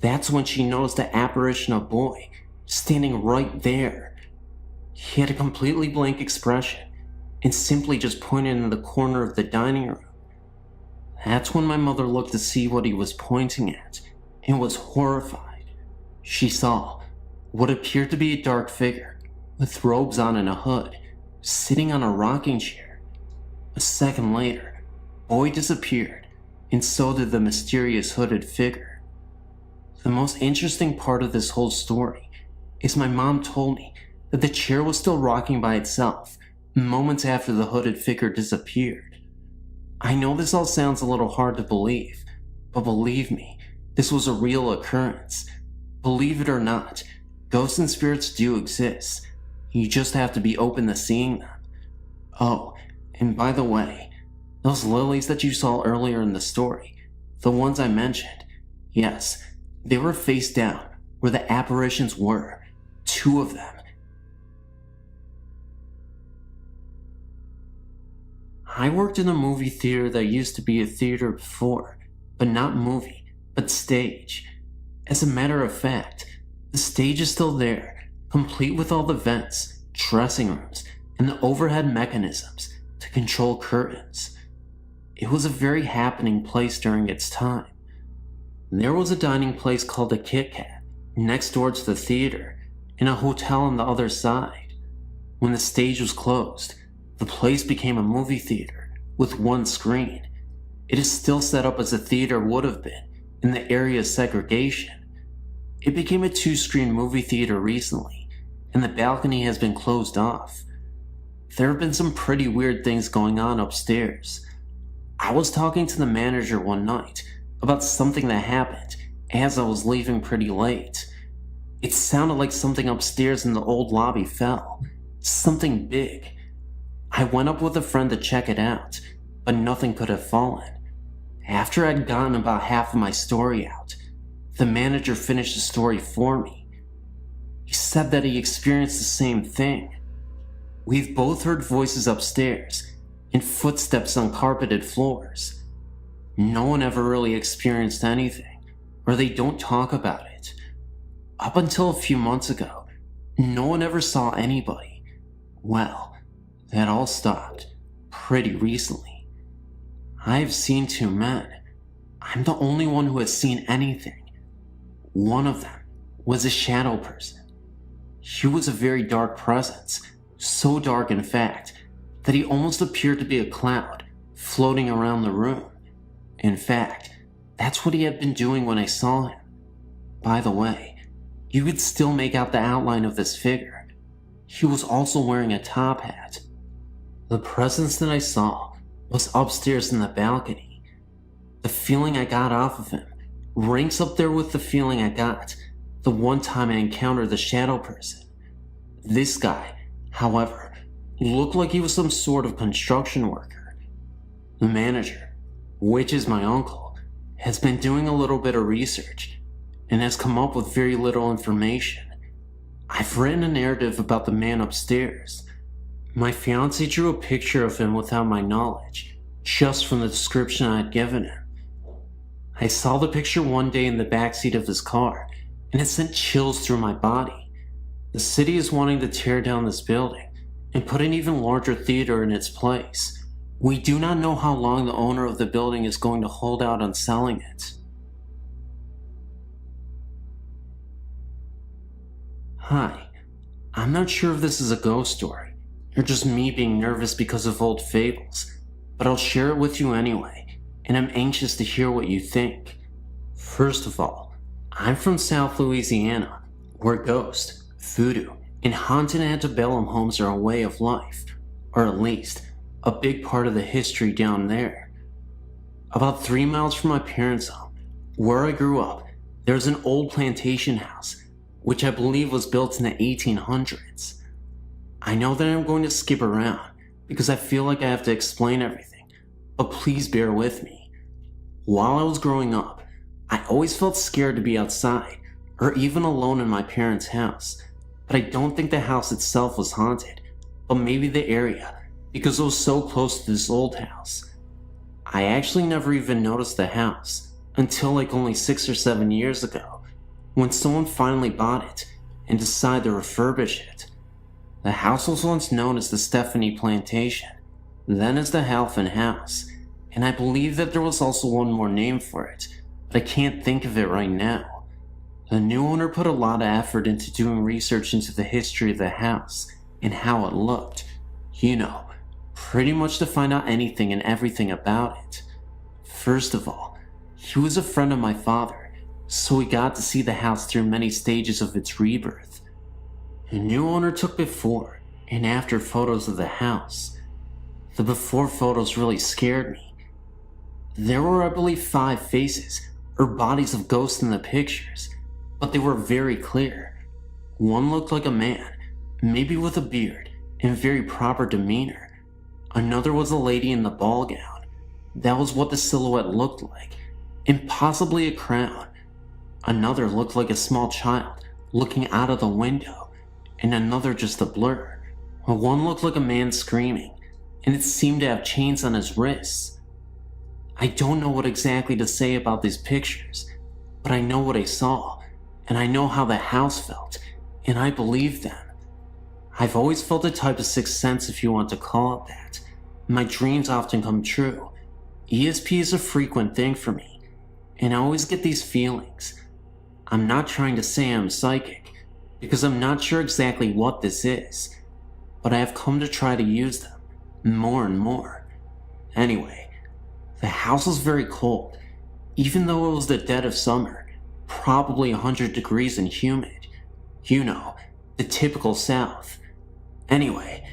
That's when she noticed the apparition of Boy standing right there. He had a completely blank expression and simply just pointed in the corner of the dining room. That's when my mother looked to see what he was pointing at and was horrified. She saw what appeared to be a dark figure with robes on and a hood, sitting on a rocking chair. A second later, Boy disappeared, and so did the mysterious hooded figure. The most interesting part of this whole story is my mom told me that the chair was still rocking by itself moments after the hooded figure disappeared. I know this all sounds a little hard to believe, but believe me, this was a real occurrence. Believe it or not, ghosts and spirits do exist. You just have to be open to seeing them. Oh, and by the way, those lilies that you saw earlier in the story, the ones I mentioned, yes, they were face down where the apparitions were, 2 of them. I worked in a movie theater that used to be a theater before, but not movie, but stage. As a matter of fact, the stage is still there, complete with all the vents, dressing rooms, and the overhead mechanisms to control curtains. It was a very happening place during its time. There was a dining place called the Kit Kat next door to the theater, and a hotel on the other side. When the stage was closed, the place became a movie theater with 1 screen. It is still set up as a theater would have been in the area's segregation. It became a 2-screen movie theater recently, and the balcony has been closed off. There have been some pretty weird things going on upstairs. I was talking to the manager one night about something that happened as I was leaving pretty late. It sounded like something upstairs in the old lobby fell. Something big. I went up with a friend to check it out, but nothing could have fallen. After I'd gotten about half of my story out, the manager finished the story for me. He said that he experienced the same thing. We've both heard voices upstairs and footsteps on carpeted floors. No one ever really experienced anything, or they don't talk about it. Up until a few months ago, no one ever saw anybody. Well, that all stopped pretty recently. I've seen 2 men. I'm the only one who has seen anything. One of them was a shadow person. He was a very dark presence, so dark in fact that he almost appeared to be a cloud floating around the room. In fact, That's what he had been doing when I saw him. By the way, you could still make out the outline of this figure. He was also wearing a top hat. The presence that I saw was upstairs in the balcony. The feeling I got off of him ranks up there with the feeling I got the one time I encountered the shadow person. This guy, however, looked like he was some sort of construction worker. The manager, which is my uncle, has been doing a little bit of research and has come up with very little information. I've written a narrative about the man upstairs. My fiancé drew a picture of him without my knowledge, just from the description I had given him. I saw the picture one day in the backseat of his car, and it sent chills through my body. The city is wanting to tear down this building and put an even larger theater in its place. We do not know how long the owner of the building is going to hold out on selling it. Hi, I'm not sure if this is a ghost story, or just me being nervous because of old fables, but I'll share it with you anyway, and I'm anxious to hear what you think. First of all, I'm from South Louisiana, where ghosts, voodoo, and haunted antebellum homes are a way of life, or at least a big part of the history down there. About 3 miles from my parents' home, where I grew up, there's an old plantation house, which I believe was built in the 1800s. I know that I'm going to skip around because I feel like I have to explain everything, but please bear with me. While I was growing up, I always felt scared to be outside or even alone in my parents' house, but I don't think the house itself was haunted, but maybe the area because it was so close to this old house. I actually never even noticed the house until like only 6 or 7 years ago, when someone finally bought it and decided to refurbish it. The house was once known as the Stephanie Plantation, then as the Halfin House, and I believe that there was also one more name for it, but I can't think of it right now. The new owner put a lot of effort into doing research into the history of the house and how it looked. You know, pretty much to find out anything and everything about it. First of all, he was a friend of my father, so we got to see the house through many stages of its rebirth. The new owner took before and after photos of the house. The before photos really scared me. There were, I believe, 5 faces or bodies of ghosts in the pictures, but they were very clear. One looked like a man, maybe with a beard and very proper demeanor. Another was a lady in the ball gown. That was what the silhouette looked like, and possibly a crown. Another looked like a small child looking out of the window, and another just a blur. One looked like a man screaming, and it seemed to have chains on his wrists. I don't know what exactly to say about these pictures, but I know what I saw, and I know how the house felt, and I believe them. I've always felt the type of sixth sense, if you want to call it that. My dreams often come true. ESP is a frequent thing for me, and I always get these feelings. I'm not trying to say I'm psychic, because I'm not sure exactly what this is, but I have come to try to use them more and more. Anyway, the house was very cold, even though it was the dead of summer, probably 100 degrees and humid. You know, the typical South. Anyway,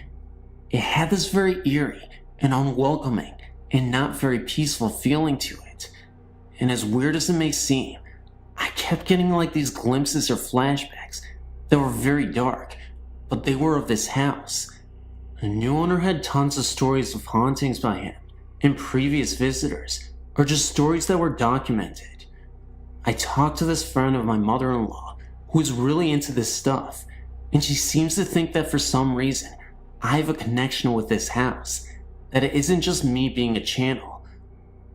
it had this very eerie and unwelcoming and not very peaceful feeling to it, and as weird as it may seem, I kept getting like these glimpses or flashbacks that were very dark, but they were of this house. The new owner had tons of stories of hauntings by him and previous visitors, or just stories that were documented. I talked to this friend of my mother-in-law who is really into this stuff, and she seems to think that for some reason I have a connection with this house, that it isn't just me being a channel.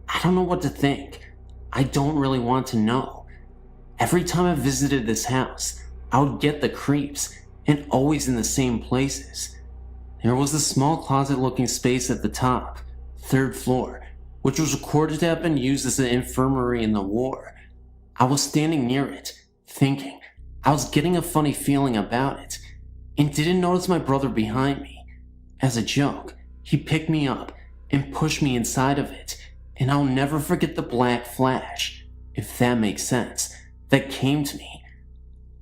I don't know what to think. I don't really want to know. Every time I visited this house, I would get the creeps, and always in the same places. There was a small closet-looking space at the top, 3rd floor, which was recorded to have been used as an infirmary in the war. I was standing near it, thinking. I was getting a funny feeling about it, and didn't notice my brother behind me. As a joke, he picked me up and pushed me inside of it, and I'll never forget the black flash, if that makes sense, that came to me.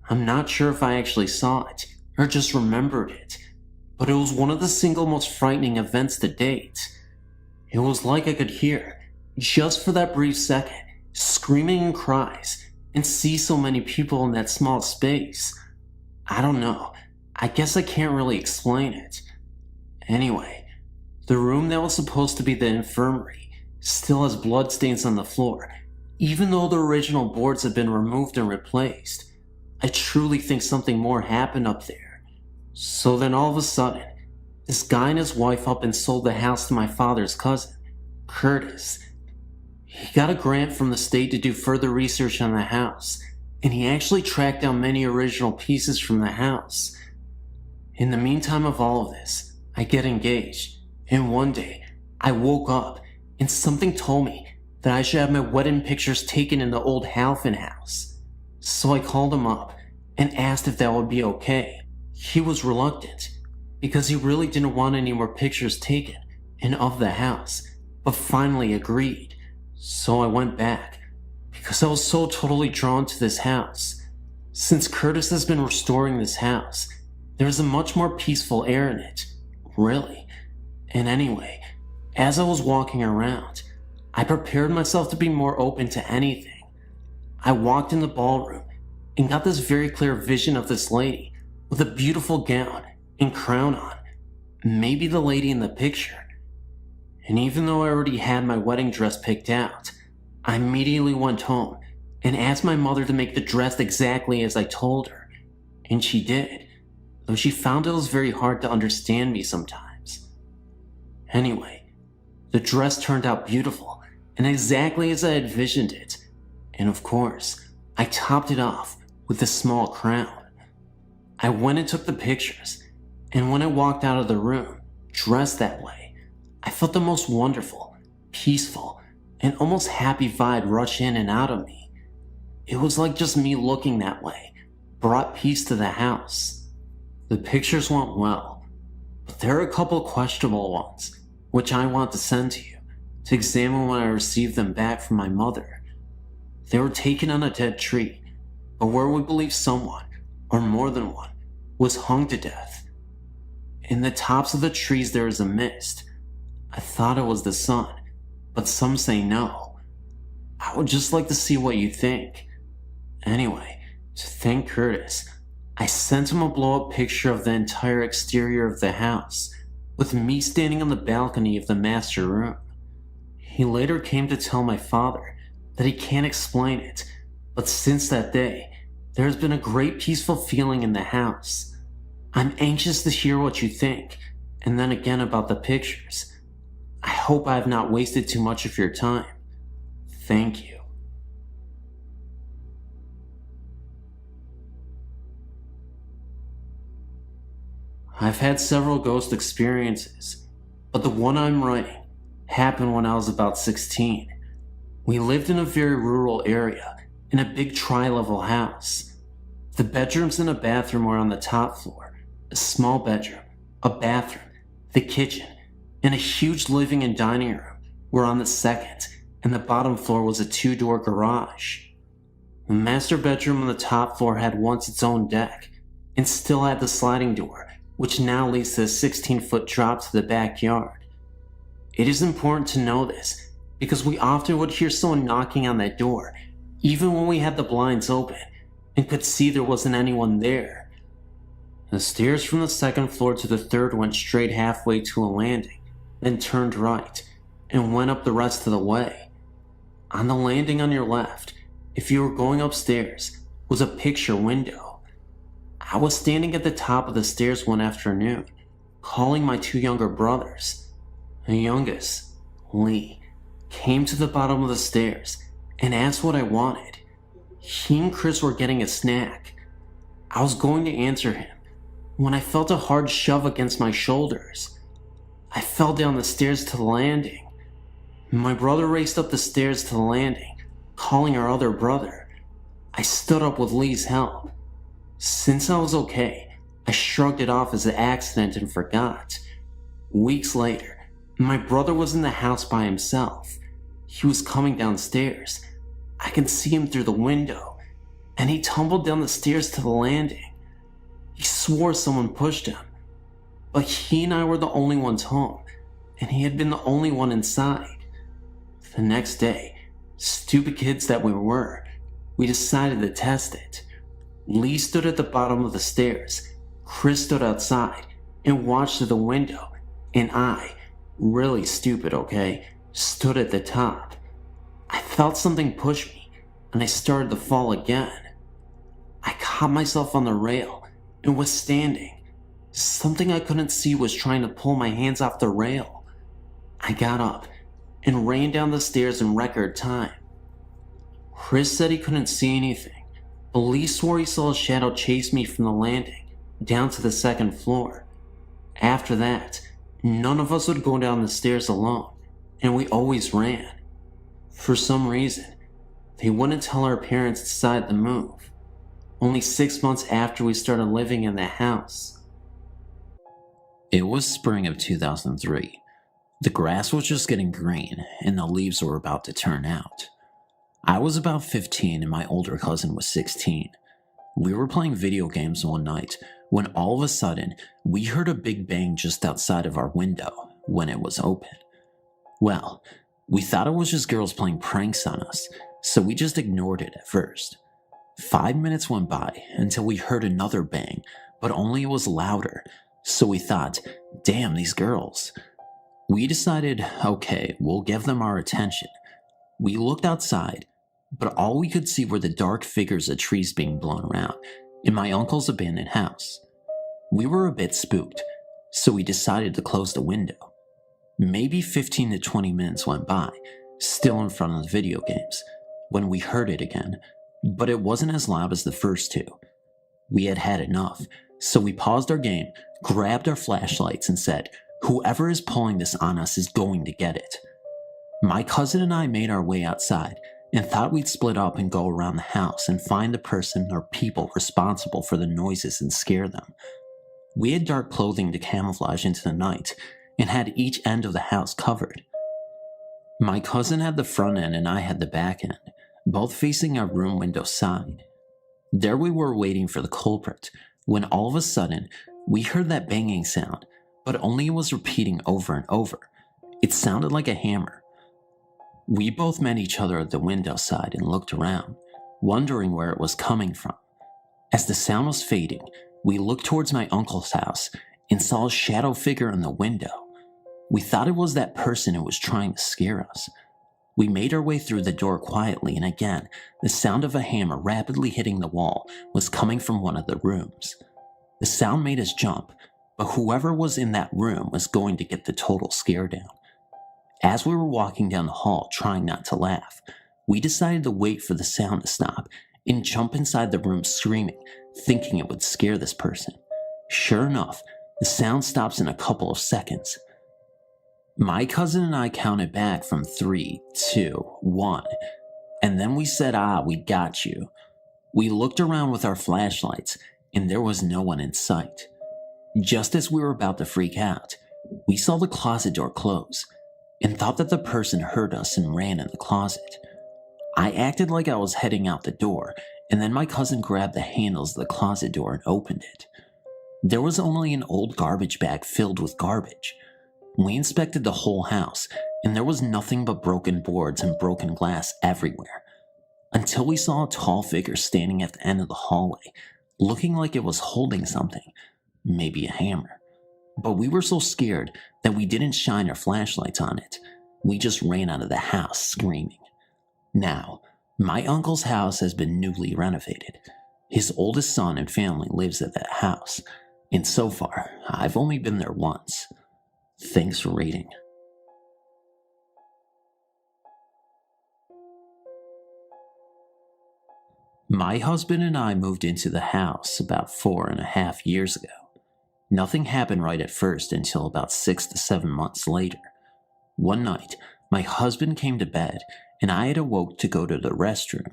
I'm not sure if I actually saw it, or just remembered it, but it was one of the single most frightening events to date. It was like I could hear, just for that brief second, screaming and cries, and see so many people in that small space. I don't know, I guess I can't really explain it. Anyway, the room that was supposed to be the infirmary still has bloodstains on the floor, even though the original boards have been removed and replaced. I truly think something more happened up there. So then all of a sudden, this guy and his wife up and sold the house to my father's cousin, Curtis. He got a grant from the state to do further research on the house, and he actually tracked down many original pieces from the house. In the meantime of all of this, I get engaged, and one day, I woke up, and something told me that I should have my wedding pictures taken in the old Halfin house. So I called him up, and asked if that would be okay. He was reluctant, because he really didn't want any more pictures taken, and of the house, but finally agreed. So I went back, because I was so totally drawn to this house. Since Curtis has been restoring this house, there is a much more peaceful air in it, really. And anyway, as I was walking around, I prepared myself to be more open to anything. I walked in the ballroom and got this very clear vision of this lady with a beautiful gown and crown on, maybe the lady in the picture. And even though I already had my wedding dress picked out, I immediately went home and asked my mother to make the dress exactly as I told her. And she did, though she found it was very hard to understand me sometimes. Anyway, the dress turned out beautiful and exactly as I had envisioned it. And of course, I topped it off with a small crown. I went and took the pictures, and when I walked out of the room, dressed that way, I felt the most wonderful, peaceful, and almost happy vibe rush in and out of me. It was like just me looking that way brought peace to the house. The pictures went well, but there are a couple questionable ones, which I want to send to you to examine when I receive them back from my mother. They were taken on a dead tree, but where we believe someone, or more than one, was hung to death. In the tops of the trees there is a mist. I thought it was the sun, but some say no. I would just like to see what you think. Anyway, to thank Curtis, I sent him a blow-up picture of the entire exterior of the house, with me standing on the balcony of the master room. He later came to tell my father that he can't explain it, but since that day, there has been a great peaceful feeling in the house. I'm anxious to hear what you think, and then again about the pictures. I hope I have not wasted too much of your time. Thank you. I've had several ghost experiences, but the one I'm writing happened when I was about 16. We lived in a very rural area, in a big tri-level house. The bedrooms and a bathroom were on the top floor, a small bedroom, a bathroom, the kitchen, and a huge living and dining room were on the second, and the bottom floor was a 2-door garage. The master bedroom on the top floor had once its own deck, and still had the sliding door, which now leads to a 16-foot drop to the backyard. It is important to know this, because we often would hear someone knocking on that door, even when we had the blinds open, and could see there wasn't anyone there. The stairs from the second floor to the third went straight halfway to a landing, then turned right, and went up the rest of the way. On the landing on your left, if you were going upstairs, was a picture window. I was standing at the top of the stairs one afternoon, calling my 2 younger brothers. The youngest, Lee, came to the bottom of the stairs and asked what I wanted. He and Chris were getting a snack. I was going to answer him when I felt a hard shove against my shoulders. I fell down the stairs to the landing. My brother raced up the stairs to the landing, calling our other brother. I stood up with Lee's help. Since I was okay, I shrugged it off as an accident and forgot. Weeks later, my brother was in the house by himself. He was coming downstairs. I can see him through the window, and he tumbled down the stairs to the landing. He swore someone pushed him, but he and I were the only ones home, and he had been the only one inside. The next day, stupid kids that we were, we decided to test it. Lee stood at the bottom of the stairs, Chris stood outside and watched through the window, and I, really stupid, okay, stood at the top. I felt something push me, and I started to fall again. I caught myself on the rail and was standing. Something I couldn't see was trying to pull my hands off the rail. I got up and ran down the stairs in record time. Chris said he couldn't see anything, but Lee swore he saw a shadow chase me from the landing down to the second floor. After that, none of us would go down the stairs alone, and we always ran. For some reason, they wouldn't tell our parents to decide to move. Only 6 months after we started living in the house.
It was spring of 2003. The grass was just getting green, and the leaves were about to turn out. I was about 15 and my older cousin was 16. We were playing video games one night when all of a sudden we heard a big bang just outside of our window when it was open. Well, we thought it was just girls playing pranks on us, so we just ignored it at first. 5 minutes went by until we heard another bang, but only it was louder, so we thought, damn, these girls. We decided, okay, we'll give them our attention. We looked outside, but all we could see were the dark figures of trees being blown around in my uncle's abandoned house. We were a bit spooked, so we decided to close the window. Maybe 15 to 20 minutes went by, still in front of the video games, when we heard it again, but it wasn't as loud as the first two. We had had enough, so we paused our game, grabbed our flashlights, and said, whoever is pulling this on us is going to get it. My cousin and I made our way outside and thought we'd split up and go around the house and find the person or people responsible for the noises and scare them. We had dark clothing to camouflage into the night and had each end of the house covered. My cousin had the front end and I had the back end, both facing our room window side. There we were waiting for the culprit when all of a sudden we heard that banging sound, but only it was repeating over and over. It sounded like a hammer. We both met each other at the window side and looked around, wondering where it was coming from. As the sound was fading, we looked towards my uncle's house and saw a shadow figure in the window. We thought it was that person who was trying to scare us. We made our way through the door quietly, and again, the sound of a hammer rapidly hitting the wall was coming from one of the rooms. The sound made us jump, but whoever was in that room was going to get the total scare down. As we were walking down the hall trying not to laugh, we decided to wait for the sound to stop and jump inside the room screaming, thinking it would scare this person. Sure enough, the sound stops in a couple of seconds. My cousin and I counted back from 3, 2, 1, and then we said, we got you. We looked around with our flashlights, and there was no one in sight. Just as we were about to freak out, we saw the closet door close, and thought that the person heard us and ran in the closet. I acted like I was heading out the door, and then my cousin grabbed the handles of the closet door and opened it. There was only an old garbage bag filled with garbage. We inspected the whole house, and there was nothing but broken boards and broken glass everywhere, until we saw a tall figure standing at the end of the hallway, looking like it was holding something, maybe a hammer. But we were so scared that we didn't shine our flashlights on it. We just ran out of the house screaming. Now, my uncle's house has been newly renovated. His oldest son and family lives at that house, and so far, I've only been there once. Thanks for reading. My husband and I moved into the house about 4.5 years ago. Nothing happened right at first until about 6 to 7 months later. One night, my husband came to bed and I had awoke to go to the restroom.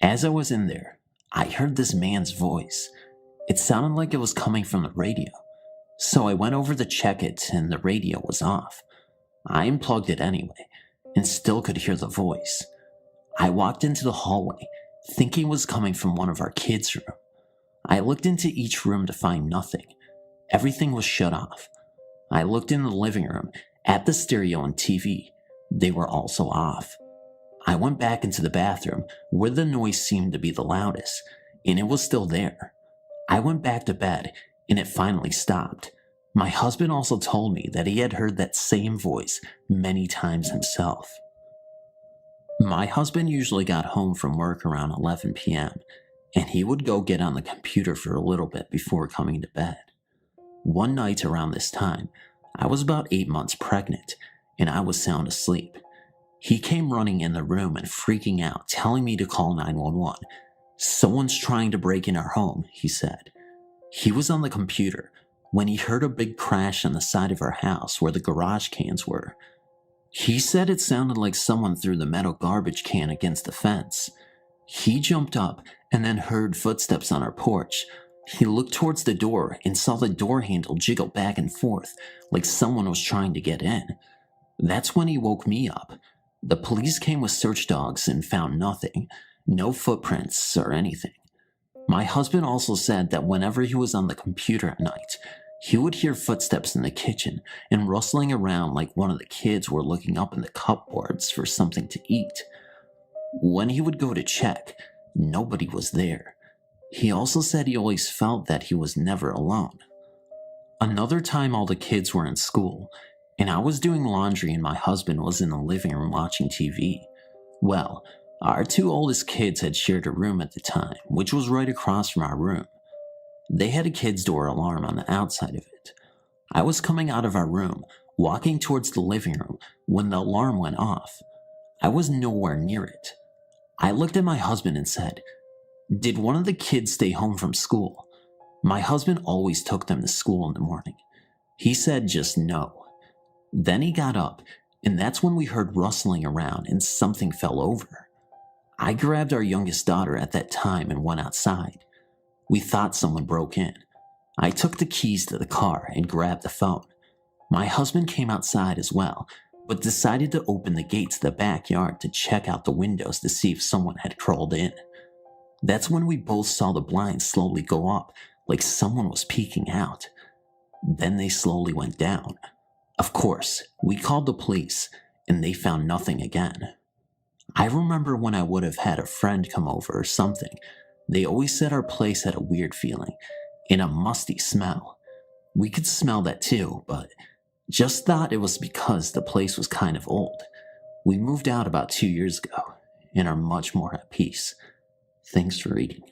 As I was in there, I heard this man's voice. It sounded like it was coming from the radio. So I went over to check it and the radio was off. I unplugged it anyway, and still could hear the voice. I walked into the hallway, thinking it was coming from one of our kids' room. I looked into each room to find nothing. Everything was shut off. I looked in the living room, at the stereo and TV. They were also off. I went back into the bathroom, where the noise seemed to be the loudest, and it was still there. I went back to bed, and it finally stopped. My husband also told me that he had heard that same voice many times himself. My husband usually got home from work around 11 p.m., and he would go get on the computer for a little bit before coming to bed. One night around this time, I was about 8 months pregnant, and I was sound asleep. He came running in the room and freaking out, telling me to call 911. "Someone's trying to break in our home," he said. He was on the computer when he heard a big crash on the side of our house where the garage cans were. He said it sounded like someone threw the metal garbage can against the fence. He jumped up and then heard footsteps on our porch. He looked towards the door and saw the door handle jiggle back and forth like someone was trying to get in. That's when he woke me up. The police came with search dogs and found nothing, no footprints or anything. My husband also said that whenever he was on the computer at night, he would hear footsteps in the kitchen and rustling around like one of the kids were looking up in the cupboards for something to eat. When he would go to check, nobody was there. He also said he always felt that he was never alone. Another time all the kids were in school, and I was doing laundry and my husband was in the living room watching TV. Well, our two oldest kids had shared a room at the time, which was right across from our room. They had a kid's door alarm on the outside of it. I was coming out of our room, walking towards the living room, when the alarm went off. I was nowhere near it. I looked at my husband and said, "Did one of the kids stay home from school?" My husband always took them to school in the morning. He said just no. Then he got up, and that's when we heard rustling around and something fell over. I grabbed our youngest daughter at that time and went outside. We thought someone broke in. I took the keys to the car and grabbed the phone. My husband came outside as well, but decided to open the gate to the backyard to check out the windows to see if someone had crawled in. That's when we both saw the blinds slowly go up, like someone was peeking out. Then they slowly went down. Of course, we called the police, and they found nothing again. I remember when I would have had a friend come over or something, they always said our place had a weird feeling, and a musty smell. We could smell that too, but just thought it was because the place was kind of old. We moved out about 2 years ago, and are much more at peace. Thanks for reading.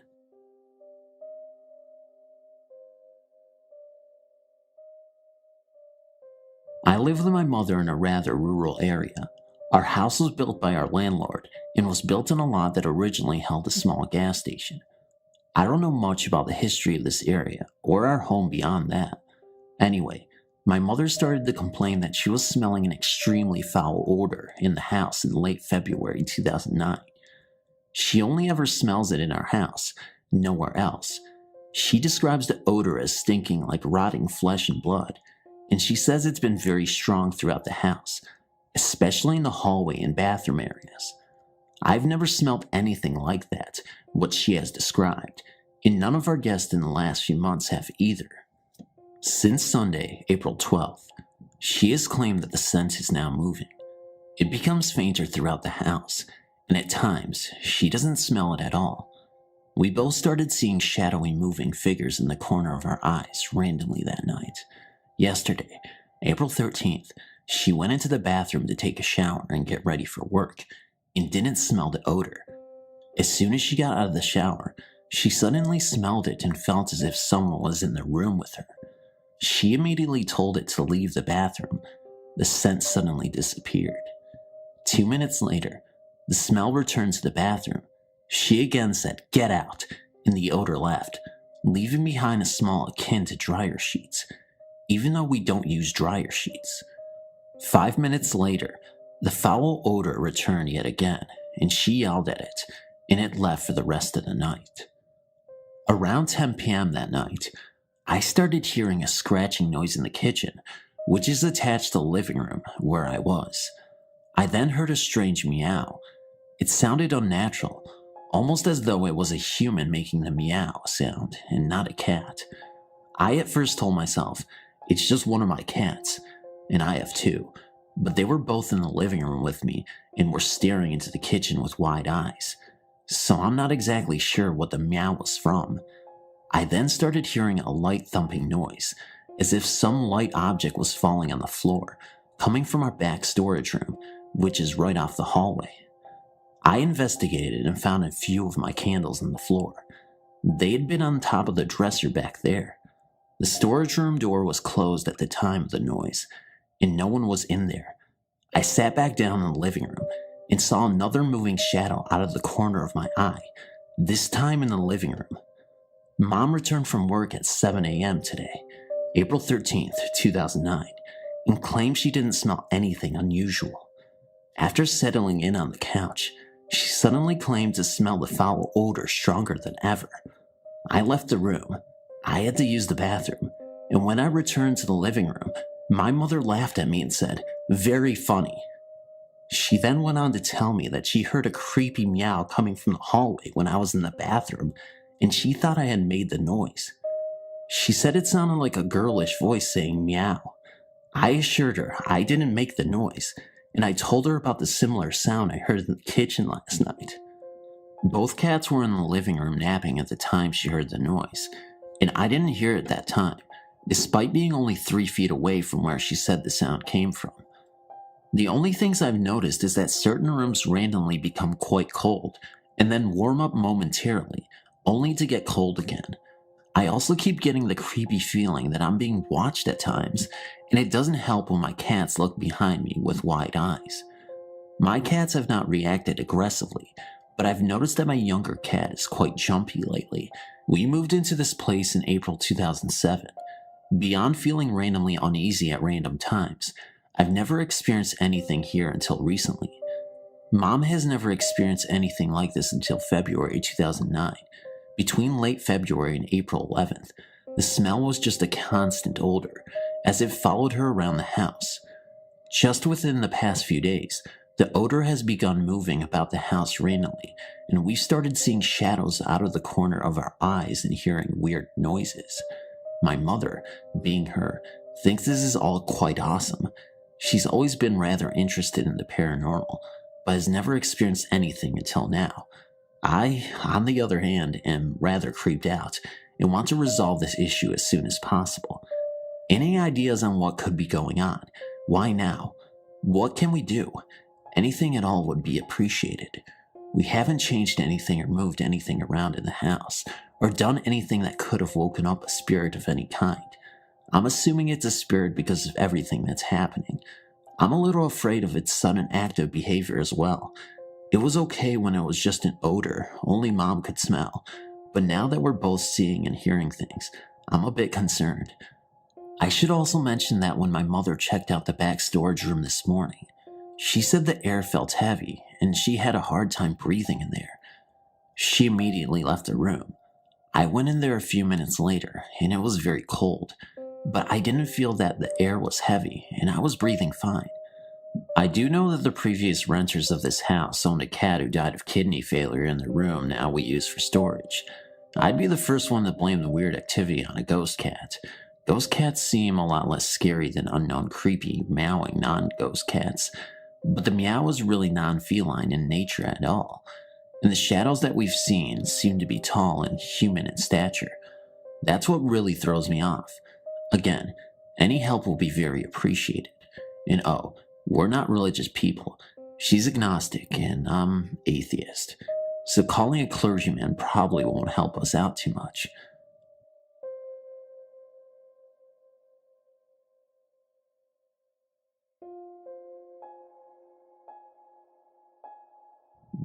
I live with my mother in a rather rural area. Our house was built by our landlord and was built in a lot that originally held a small gas station. I don't know much about the history of this area or our home beyond that. Anyway, my mother started to complain that she was smelling an extremely foul odor in the house in late February 2009. She only ever smells it in our house, nowhere else. She describes the odor as stinking like rotting flesh and blood, and she says it's been very strong throughout the house, especially in the hallway and bathroom areas. I've never smelled anything like that, what she has described, and none of our guests in the last few months have either. Since Sunday, April 12th, she has claimed that the scent is now moving. It becomes fainter throughout the house, and at times, she doesn't smell it at all. We both started seeing shadowy moving figures in the corner of our eyes randomly that night. Yesterday, April 13th, she went into the bathroom to take a shower and get ready for work, and didn't smell the odor. As soon as she got out of the shower, she suddenly smelled it and felt as if someone was in the room with her. She immediately told it to leave the bathroom. The scent suddenly disappeared. 2 minutes later, the smell returned to the bathroom. She again said, "Get out," and the odor left, leaving behind a smell akin to dryer sheets, even though we don't use dryer sheets. 5 minutes later, the foul odor returned yet again, and she yelled at it, and it left for the rest of the night. Around 10 p.m. that night, I started hearing a scratching noise in the kitchen, which is attached to the living room where I was. I then heard a strange meow. It sounded unnatural, almost as though it was a human making the meow sound and not a cat. I at first told myself, it's just one of my cats, and I have two, but they were both in the living room with me and were staring into the kitchen with wide eyes, so I'm not exactly sure what the meow was from. I then started hearing a light thumping noise, as if some light object was falling on the floor, coming from our back storage room, which is right off the hallway. I investigated and found a few of my candles on the floor. They had been on top of the dresser back there. The storage room door was closed at the time of the noise, and no one was in there. I sat back down in the living room and saw another moving shadow out of the corner of my eye, this time in the living room. Mom returned from work at 7 a.m. today, April 13th, 2009, and claimed she didn't smell anything unusual. After settling in on the couch, she suddenly claimed to smell the foul odor stronger than ever. I left the room. I had to use the bathroom, and when I returned to the living room, my mother laughed at me and said, "Very funny." She then went on to tell me that she heard a creepy meow coming from the hallway when I was in the bathroom, and she thought I had made the noise. She said it sounded like a girlish voice saying meow. I assured her I didn't make the noise, and I told her about the similar sound I heard in the kitchen last night. Both cats were in the living room napping at the time she heard the noise, and I didn't hear it that time, despite being only 3 feet away from where she said the sound came from. The only things I've noticed is that certain rooms randomly become quite cold, and then warm up momentarily, only to get cold again. I also keep getting the creepy feeling that I'm being watched at times, and it doesn't help when my cats look behind me with wide eyes. My cats have not reacted aggressively, but I've noticed that my younger cat is quite jumpy lately. We moved into this place in April 2007. Beyond feeling randomly uneasy at random times, I've never experienced anything here until recently. Mom has never experienced anything like this until February 2009. Between late February and April 11th, the smell was just a constant odor, as it followed her around the house. Just within the past few days, the odor has begun moving about the house randomly, and we've started seeing shadows out of the corner of our eyes and hearing weird noises. My mother, being her, thinks this is all quite awesome. She's always been rather interested in the paranormal, but has never experienced anything until now. I, on the other hand, am rather creeped out and want to resolve this issue as soon as possible. Any ideas on what could be going on? Why now? What can we do? Anything at all would be appreciated. We haven't changed anything or moved anything around in the house, or done anything that could have woken up a spirit of any kind. I'm assuming it's a spirit because of everything that's happening. I'm a little afraid of its sudden active behavior as well. It was okay when it was just an odor only Mom could smell, but now that we're both seeing and hearing things, I'm a bit concerned. I should also mention that when my mother checked out the back storage room this morning, she said the air felt heavy and she had a hard time breathing in there. She immediately left the room. I went in there a few minutes later and it was very cold, but I didn't feel that the air was heavy and I was breathing fine. I do know that the previous renters of this house owned a cat who died of kidney failure in the room now we use for storage. I'd be the first one to blame the weird activity on a ghost cat. Ghost cats seem a lot less scary than unknown creepy, meowing non-ghost cats, but the meow is really non-feline in nature at all, and the shadows that we've seen seem to be tall and human in stature. That's what really throws me off. Again, any help will be very appreciated. And oh, we're not religious people. She's agnostic and I'm atheist. So calling a clergyman probably won't help us out too much.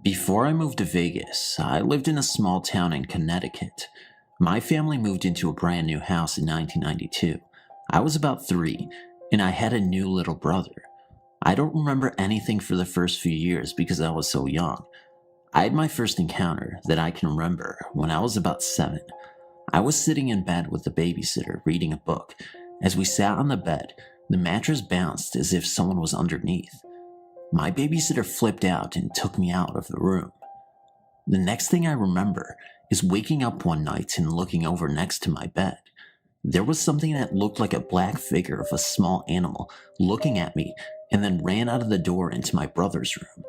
Before I moved to Vegas, I lived in a small town in Connecticut. My family moved into a brand new house in 1992. I was about 3, and I had a new little brother. I don't remember anything for the first few years because I was so young. I had my first encounter that I can remember when I was about 7. I was sitting in bed with the babysitter reading a book. As we sat on the bed, the mattress bounced as if someone was underneath. My babysitter flipped out and took me out of the room. The next thing I remember is waking up one night and looking over next to my bed. There was something that looked like a black figure of a small animal looking at me and then ran out of the door into my brother's room.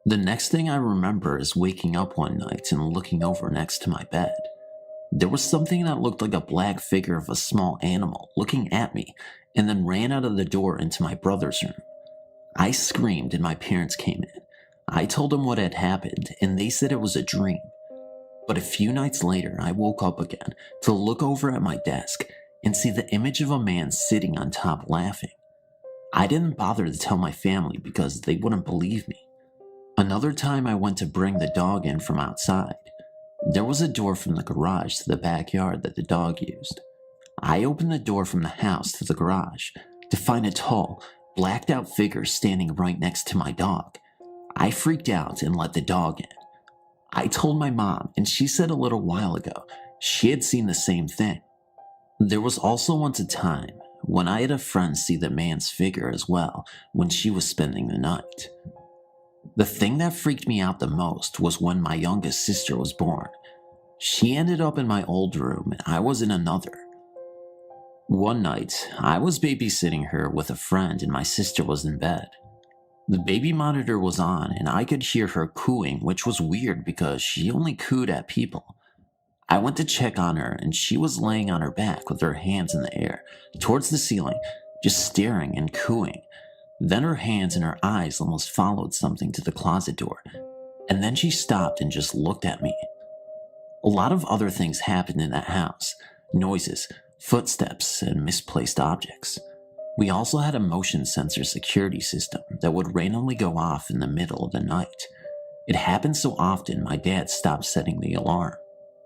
The next thing I remember is waking up one night and looking over next to my bed. There was something that looked like a black figure of a small animal looking at me and then ran out of the door into my brother's room. I screamed and my parents came in. I told them what had happened and they said it was a dream. But a few nights later, I woke up again to look over at my desk and see the image of a man sitting on top laughing. I didn't bother to tell my family because they wouldn't believe me. Another time I went to bring the dog in from outside. There was a door from the garage to the backyard that the dog used. I opened the door from the house to the garage to find a tall, blacked out figure standing right next to my dog. I freaked out and let the dog in. I told my mom, and she said a little while ago she had seen the same thing. There was also once a time when I had a friend see the man's figure as well when she was spending the night. The thing that freaked me out the most was when my youngest sister was born. She ended up in my old room and I was in another. One night, I was babysitting her with a friend and my sister was in bed. The baby monitor was on and I could hear her cooing, which was weird because she only cooed at people. I went to check on her and she was laying on her back with her hands in the air, towards the ceiling, just staring and cooing. Then her hands and her eyes almost followed something to the closet door, and then she stopped and just looked at me. A lot of other things happened in that house: noises, footsteps, and misplaced objects. We also had a motion sensor security system that would randomly go off in the middle of the night. It happened so often my dad stopped setting the alarm.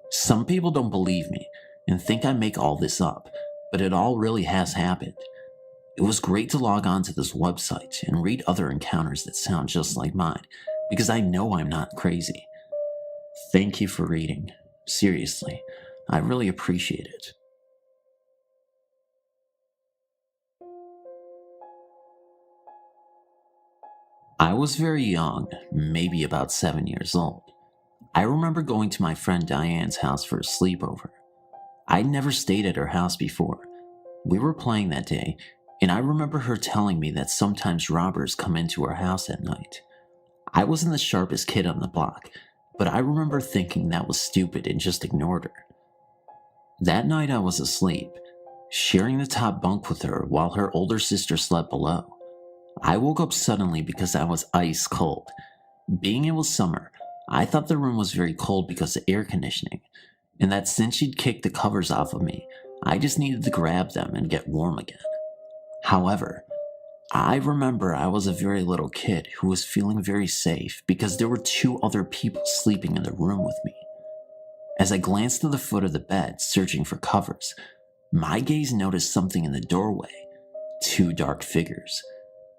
Some people don't believe me and think I make all this up, but it all really has happened. It was great to log on to this website and read other encounters that sound just like mine, because I know I'm not crazy. Thank you for reading. Seriously, I really appreciate it. I was very young, maybe about 7 years old. I remember going to my friend Diane's house for a sleepover. I'd never stayed at her house before. We were playing that day, and I remember her telling me that sometimes robbers come into her house at night. I wasn't the sharpest kid on the block, but I remember thinking that was stupid and just ignored her. That night I was asleep, sharing the top bunk with her while her older sister slept below. I woke up suddenly because I was ice cold. Being it was summer, I thought the room was very cold because of air conditioning, and that since she'd kicked the covers off of me, I just needed to grab them and get warm again. However, I remember I was a very little kid who was feeling very safe because there were 2 other people sleeping in the room with me. As I glanced to the foot of the bed, searching for covers, my gaze noticed something in the doorway. 2 dark figures.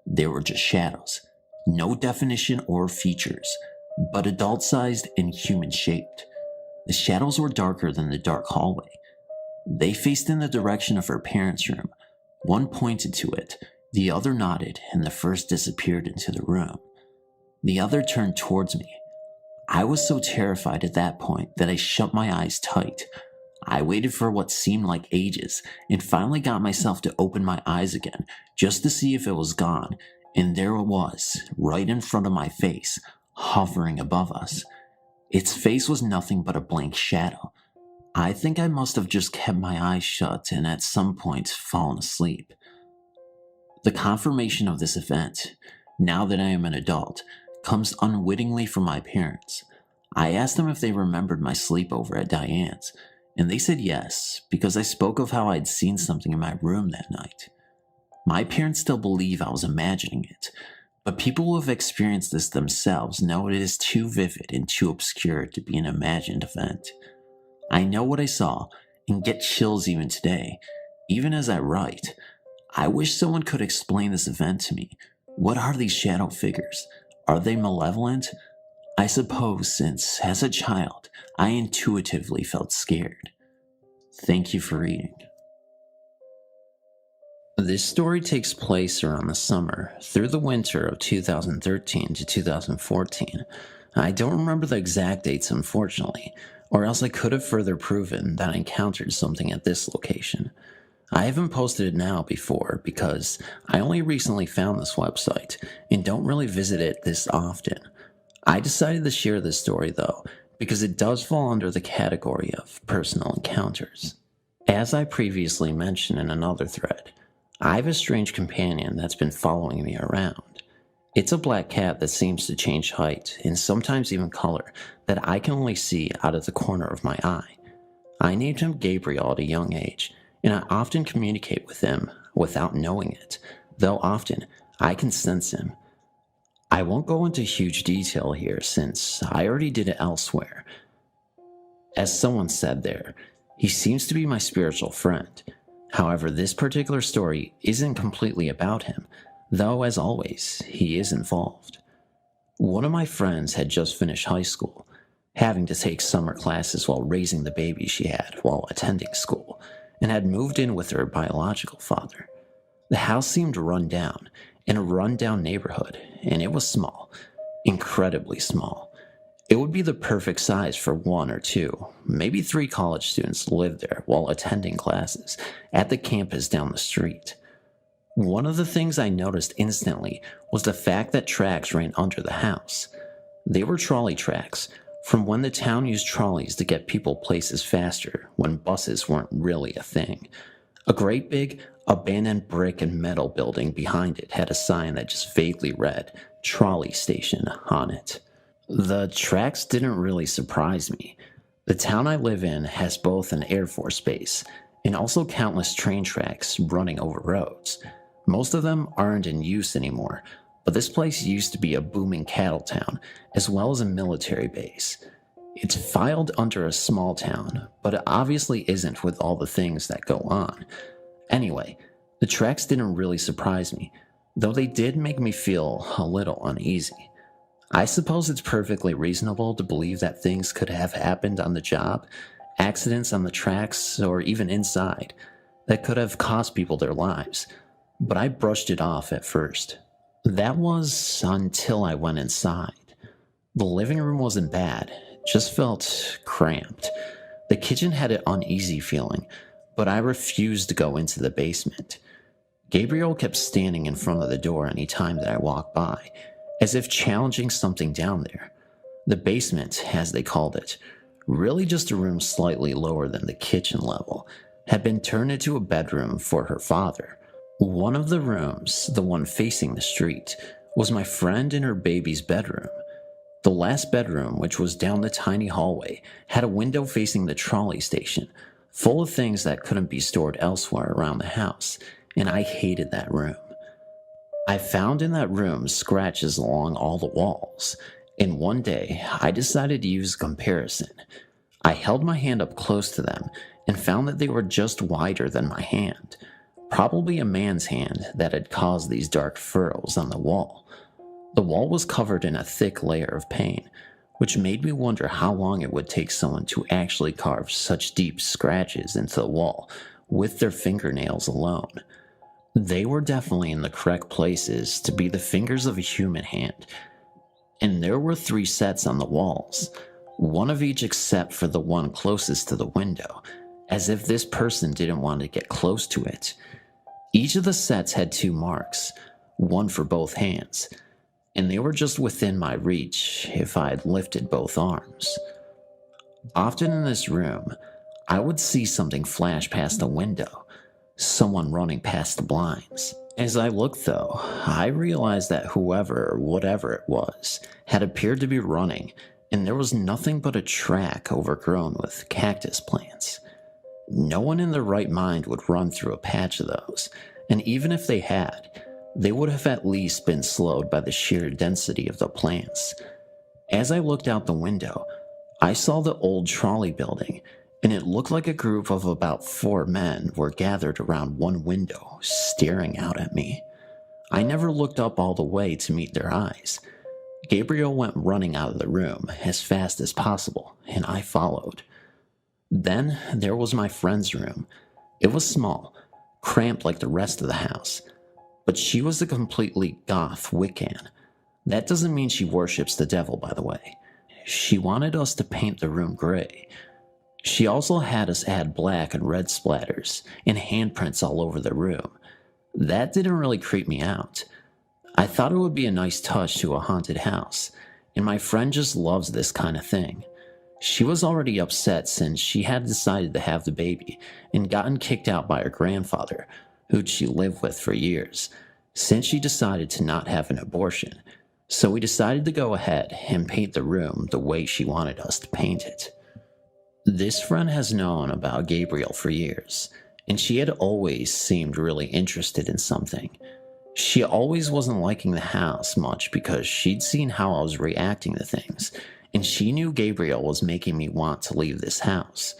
They were just shadows, no definition or features, but adult-sized and human-shaped. The shadows were darker than the dark hallway. They faced in the direction of her parents' room. One pointed to it, the other nodded, and the first disappeared into the room. The other turned towards me. I was so terrified at that point that I shut my eyes tight. I waited for what seemed like ages and finally got myself to open my eyes again just to see if it was gone, and there it was, right in front of my face, hovering above us. Its face was nothing but a blank shadow. I think I must have just kept my eyes shut and at some point fallen asleep. The confirmation of this event, now that I am an adult, comes unwittingly from my parents. I asked them if they remembered my sleepover at Diane's, and they said yes, because I spoke of how I'd seen something in my room that night. My parents still believe I was imagining it, but people who have experienced this themselves know it is too vivid and too obscure to be an imagined event. I know what I saw and get chills even today, even as I write. I wish someone could explain this event to me. What are these shadow figures? Are they malevolent? I suppose since, as a child, I intuitively felt scared. Thank you for reading. This story takes place around the summer through the winter of 2013 to 2014. I don't remember the exact dates, unfortunately, or else I could have further proven that I encountered something at this location. I haven't posted it now before because I only recently found this website and don't really visit it this often. I decided to share this story though because it does fall under the category of personal encounters. As I previously mentioned in another thread, I have a strange companion that's been following me around. It's a black cat that seems to change height and sometimes even color that I can only see out of the corner of my eye. I named him Gabriel at a young age, and I often communicate with him without knowing it, though often I can sense him. I won't go into huge detail here since I already did it elsewhere. As someone said there, he seems to be my spiritual friend. However, this particular story isn't completely about him, though as always, he is involved. One of my friends had just finished high school, having to take summer classes while raising the baby she had while attending school, and had moved in with her biological father. The house seemed run down, in a run-down neighborhood, and it was small, incredibly small. It would be the perfect size for 1 or 2, maybe 3 college students to live there while attending classes at the campus down the street. One of the things I noticed instantly was the fact that tracks ran under the house. They were trolley tracks, from when the town used trolleys to get people places faster when buses weren't really a thing. A great big, abandoned brick and metal building behind it had a sign that just vaguely read, "Trolley Station," on it. The tracks didn't really surprise me. The town I live in has both an Air Force base and also countless train tracks running over roads. Most of them aren't in use anymore, but this place used to be a booming cattle town as well as a military base. It's filed under a small town, but it obviously isn't with all the things that go on. Anyway, the tracks didn't really surprise me, though they did make me feel a little uneasy. I suppose it's perfectly reasonable to believe that things could have happened on the job, accidents on the tracks, or even inside, that could have cost people their lives, but I brushed it off at first. That was until I went inside. The living room wasn't bad, just felt cramped. The kitchen had an uneasy feeling, but I refused to go into the basement. Gabriel kept standing in front of the door any time that I walked by, as if challenging something down there. The basement, as they called it, really just a room slightly lower than the kitchen level, had been turned into a bedroom for her father. One of the rooms, the one facing the street, was my friend and her baby's bedroom. The last bedroom, which was down the tiny hallway, had a window facing the trolley station, full of things that couldn't be stored elsewhere around the house, and I hated that room. I found in that room scratches along all the walls, and one day I decided to use a comparison. I held my hand up close to them and found that they were just wider than my hand, probably a man's hand that had caused these dark furrows on the wall. The wall was covered in a thick layer of paint, which made me wonder how long it would take someone to actually carve such deep scratches into the wall with their fingernails alone. They were definitely in the correct places to be the fingers of a human hand, and there were 3 sets on the walls, one of each except for the one closest to the window, as if this person didn't want to get close to it. Each of the sets had 2 marks, one for both hands, and they were just within my reach if I had lifted both arms. Often in this room, I would see something flash past the window, someone running past the blinds. As I looked though, I realized that whoever or whatever it was had appeared to be running, and there was nothing but a track overgrown with cactus plants. No one in their right mind would run through a patch of those, and even if they had, they would have at least been slowed by the sheer density of the plants. As I looked out the window, I saw the old trolley building, and it looked like a group of about 4 men were gathered around one window, staring out at me. I never looked up all the way to meet their eyes. Gabriel went running out of the room as fast as possible, and I followed. Then there was my friend's room. It was small, cramped like the rest of the house. But she was a completely goth Wiccan. That doesn't mean she worships the devil, by the way. She wanted us to paint the room gray. She also had us add black and red splatters and handprints all over the room. That didn't really creep me out. I thought it would be a nice touch to a haunted house, and my friend just loves this kind of thing. She was already upset since she had decided to have the baby and gotten kicked out by her grandfather, who'd she lived with for years, since she decided to not have an abortion. So we decided to go ahead and paint the room the way she wanted us to paint it. This friend has known about Gabriel for years, and she had always seemed really interested in something. She always wasn't liking the house much because she'd seen how I was reacting to things, and she knew Gabriel was making me want to leave this house.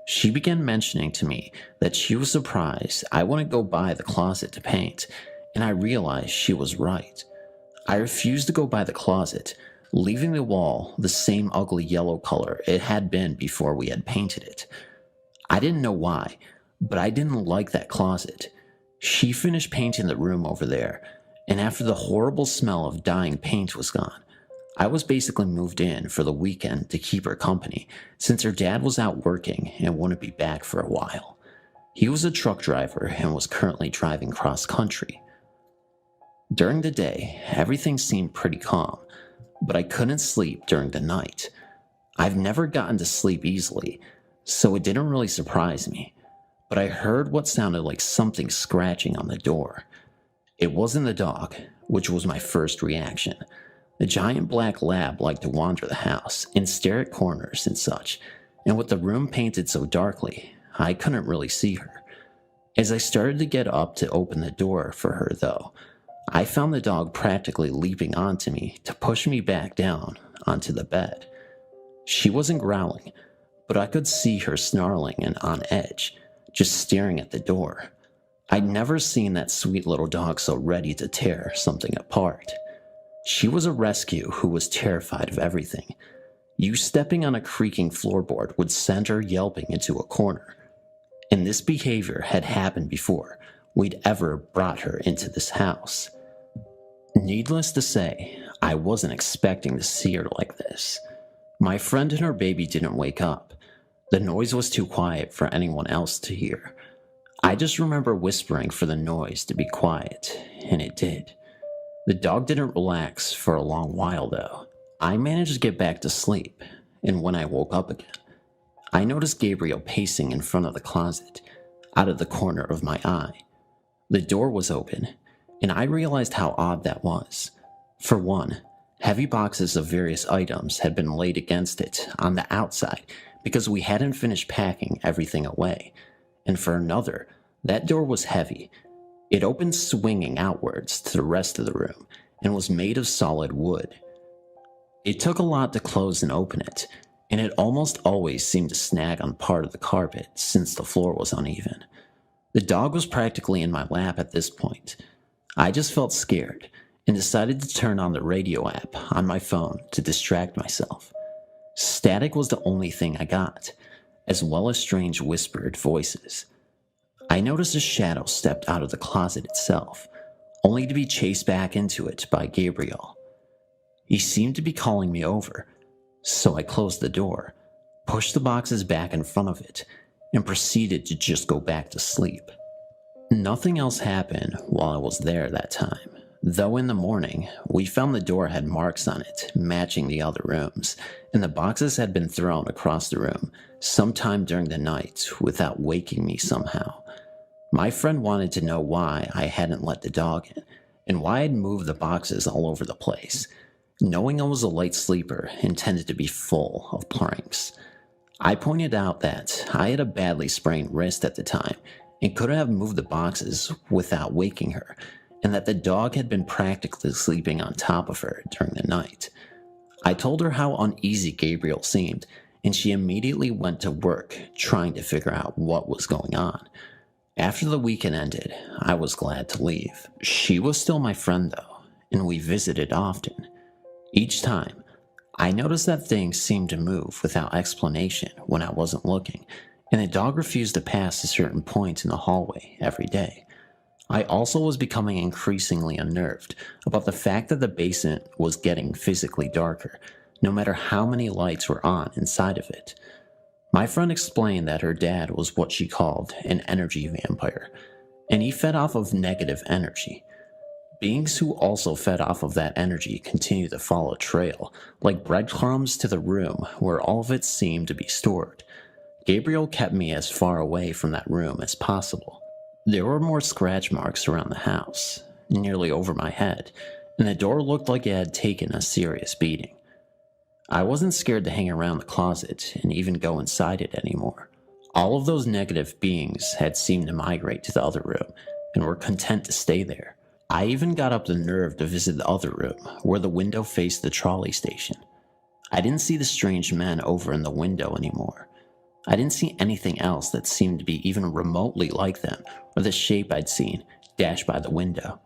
She began mentioning to me that she was surprised I wouldn't go buy the closet to paint, and I realized she was right. I refused to go buy the closet, leaving the wall the same ugly yellow color it had been before we had painted it. I didn't know why, but I didn't like that closet. She finished painting the room over there, and after the horrible smell of dying paint was gone, I was basically moved in for the weekend to keep her company, since her dad was out working and wouldn't be back for a while. He was a truck driver and was currently driving cross country. During the day, everything seemed pretty calm, but I couldn't sleep during the night. I've never gotten to sleep easily, so it didn't really surprise me, but I heard what sounded like something scratching on the door. It wasn't the dog, which was my first reaction. The giant black lab liked to wander the house and stare at corners and such, and with the room painted so darkly, I couldn't really see her. As I started to get up to open the door for her, though, I found the dog practically leaping onto me to push me back down onto the bed. She wasn't growling, but I could see her snarling and on edge, just staring at the door. I'd never seen that sweet little dog so ready to tear something apart. She was a rescue who was terrified of everything. You stepping on a creaking floorboard would send her yelping into a corner. And this behavior had happened before we'd ever brought her into this house. Needless to say, I wasn't expecting to see her like this. My friend and her baby didn't wake up. The noise was too quiet for anyone else to hear. I just remember whispering for the noise to be quiet, and it did. The dog didn't relax for a long while, though. I managed to get back to sleep, and when I woke up again, I noticed Gabriel pacing in front of the closet, out of the corner of my eye. The door was open, and I realized how odd that was. For one, heavy boxes of various items had been laid against it on the outside because we hadn't finished packing everything away. And for another, that door was heavy. It opened swinging outwards to the rest of the room and was made of solid wood. It took a lot to close and open it, and it almost always seemed to snag on part of the carpet since the floor was uneven. The dog was practically in my lap at this point. I just felt scared and decided to turn on the radio app on my phone to distract myself. Static was the only thing I got, as well as strange whispered voices. I noticed a shadow stepped out of the closet itself, only to be chased back into it by Gabriel. He seemed to be calling me over, so I closed the door, pushed the boxes back in front of it, and proceeded to just go back to sleep. Nothing else happened while I was there that time, though in the morning, we found the door had marks on it matching the other rooms, and the boxes had been thrown across the room sometime during the night without waking me somehow. My friend wanted to know why I hadn't let the dog in, and why I'd moved the boxes all over the place, knowing I was a light sleeper and tended to be full of pranks. I pointed out that I had a badly sprained wrist at the time, and couldn't have moved the boxes without waking her, and that the dog had been practically sleeping on top of her during the night. I told her how uneasy Gabriel seemed, and she immediately went to work trying to figure out what was going on. After the weekend ended, I was glad to leave. She was still my friend though, and we visited often. Each time, I noticed that things seemed to move without explanation when I wasn't looking, and the dog refused to pass a certain point in the hallway every day. I also was becoming increasingly unnerved about the fact that the basement was getting physically darker, no matter how many lights were on inside of it. My friend explained that her dad was what she called an energy vampire, and he fed off of negative energy. Beings who also fed off of that energy continued to follow a trail, like breadcrumbs to the room where all of it seemed to be stored. Gabriel kept me as far away from that room as possible. There were more scratch marks around the house, nearly over my head, and the door looked like it had taken a serious beating. I wasn't scared to hang around the closet and even go inside it anymore. All of those negative beings had seemed to migrate to the other room and were content to stay there. I even got up the nerve to visit the other room, where the window faced the trolley station. I didn't see the strange men over in the window anymore. I didn't see anything else that seemed to be even remotely like them, or the shape I'd seen dash by the window.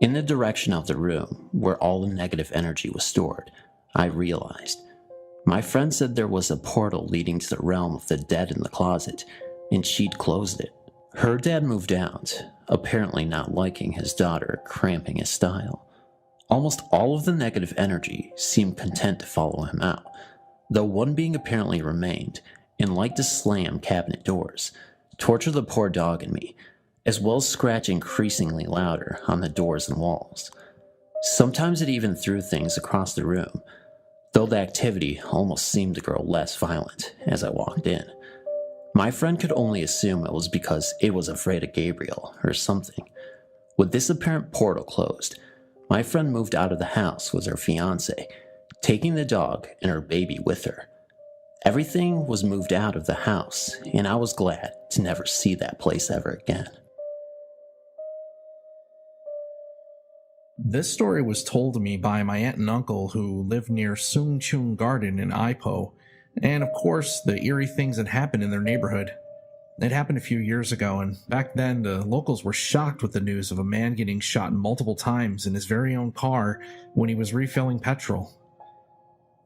In the direction of the room, where all the negative energy was stored, I realized. My friend said there was a portal leading to the realm of the dead in the closet, and she'd closed it. Her dad moved out, apparently not liking his daughter cramping his style. Almost all of the negative energy seemed content to follow him out, though one being apparently remained and liked to slam cabinet doors, torture the poor dog and me, as well as scratch increasingly louder on the doors and walls. Sometimes it even threw things across the room, though the activity almost seemed to grow less violent as I walked in. My friend could only assume it was because it was afraid of Gabriel or something. With this apparent portal closed, my friend moved out of the house with her fiancé, taking the dog and her baby with her. Everything was moved out of the house, and I was glad to never see that place ever again.
This story was told to me by my aunt and uncle who lived near Sung Chung Garden in Ipoh, and of course the eerie things that happened in their neighborhood. It happened a few years ago, and back then the locals were shocked with the news of a man getting shot multiple times in his very own car when he was refilling petrol.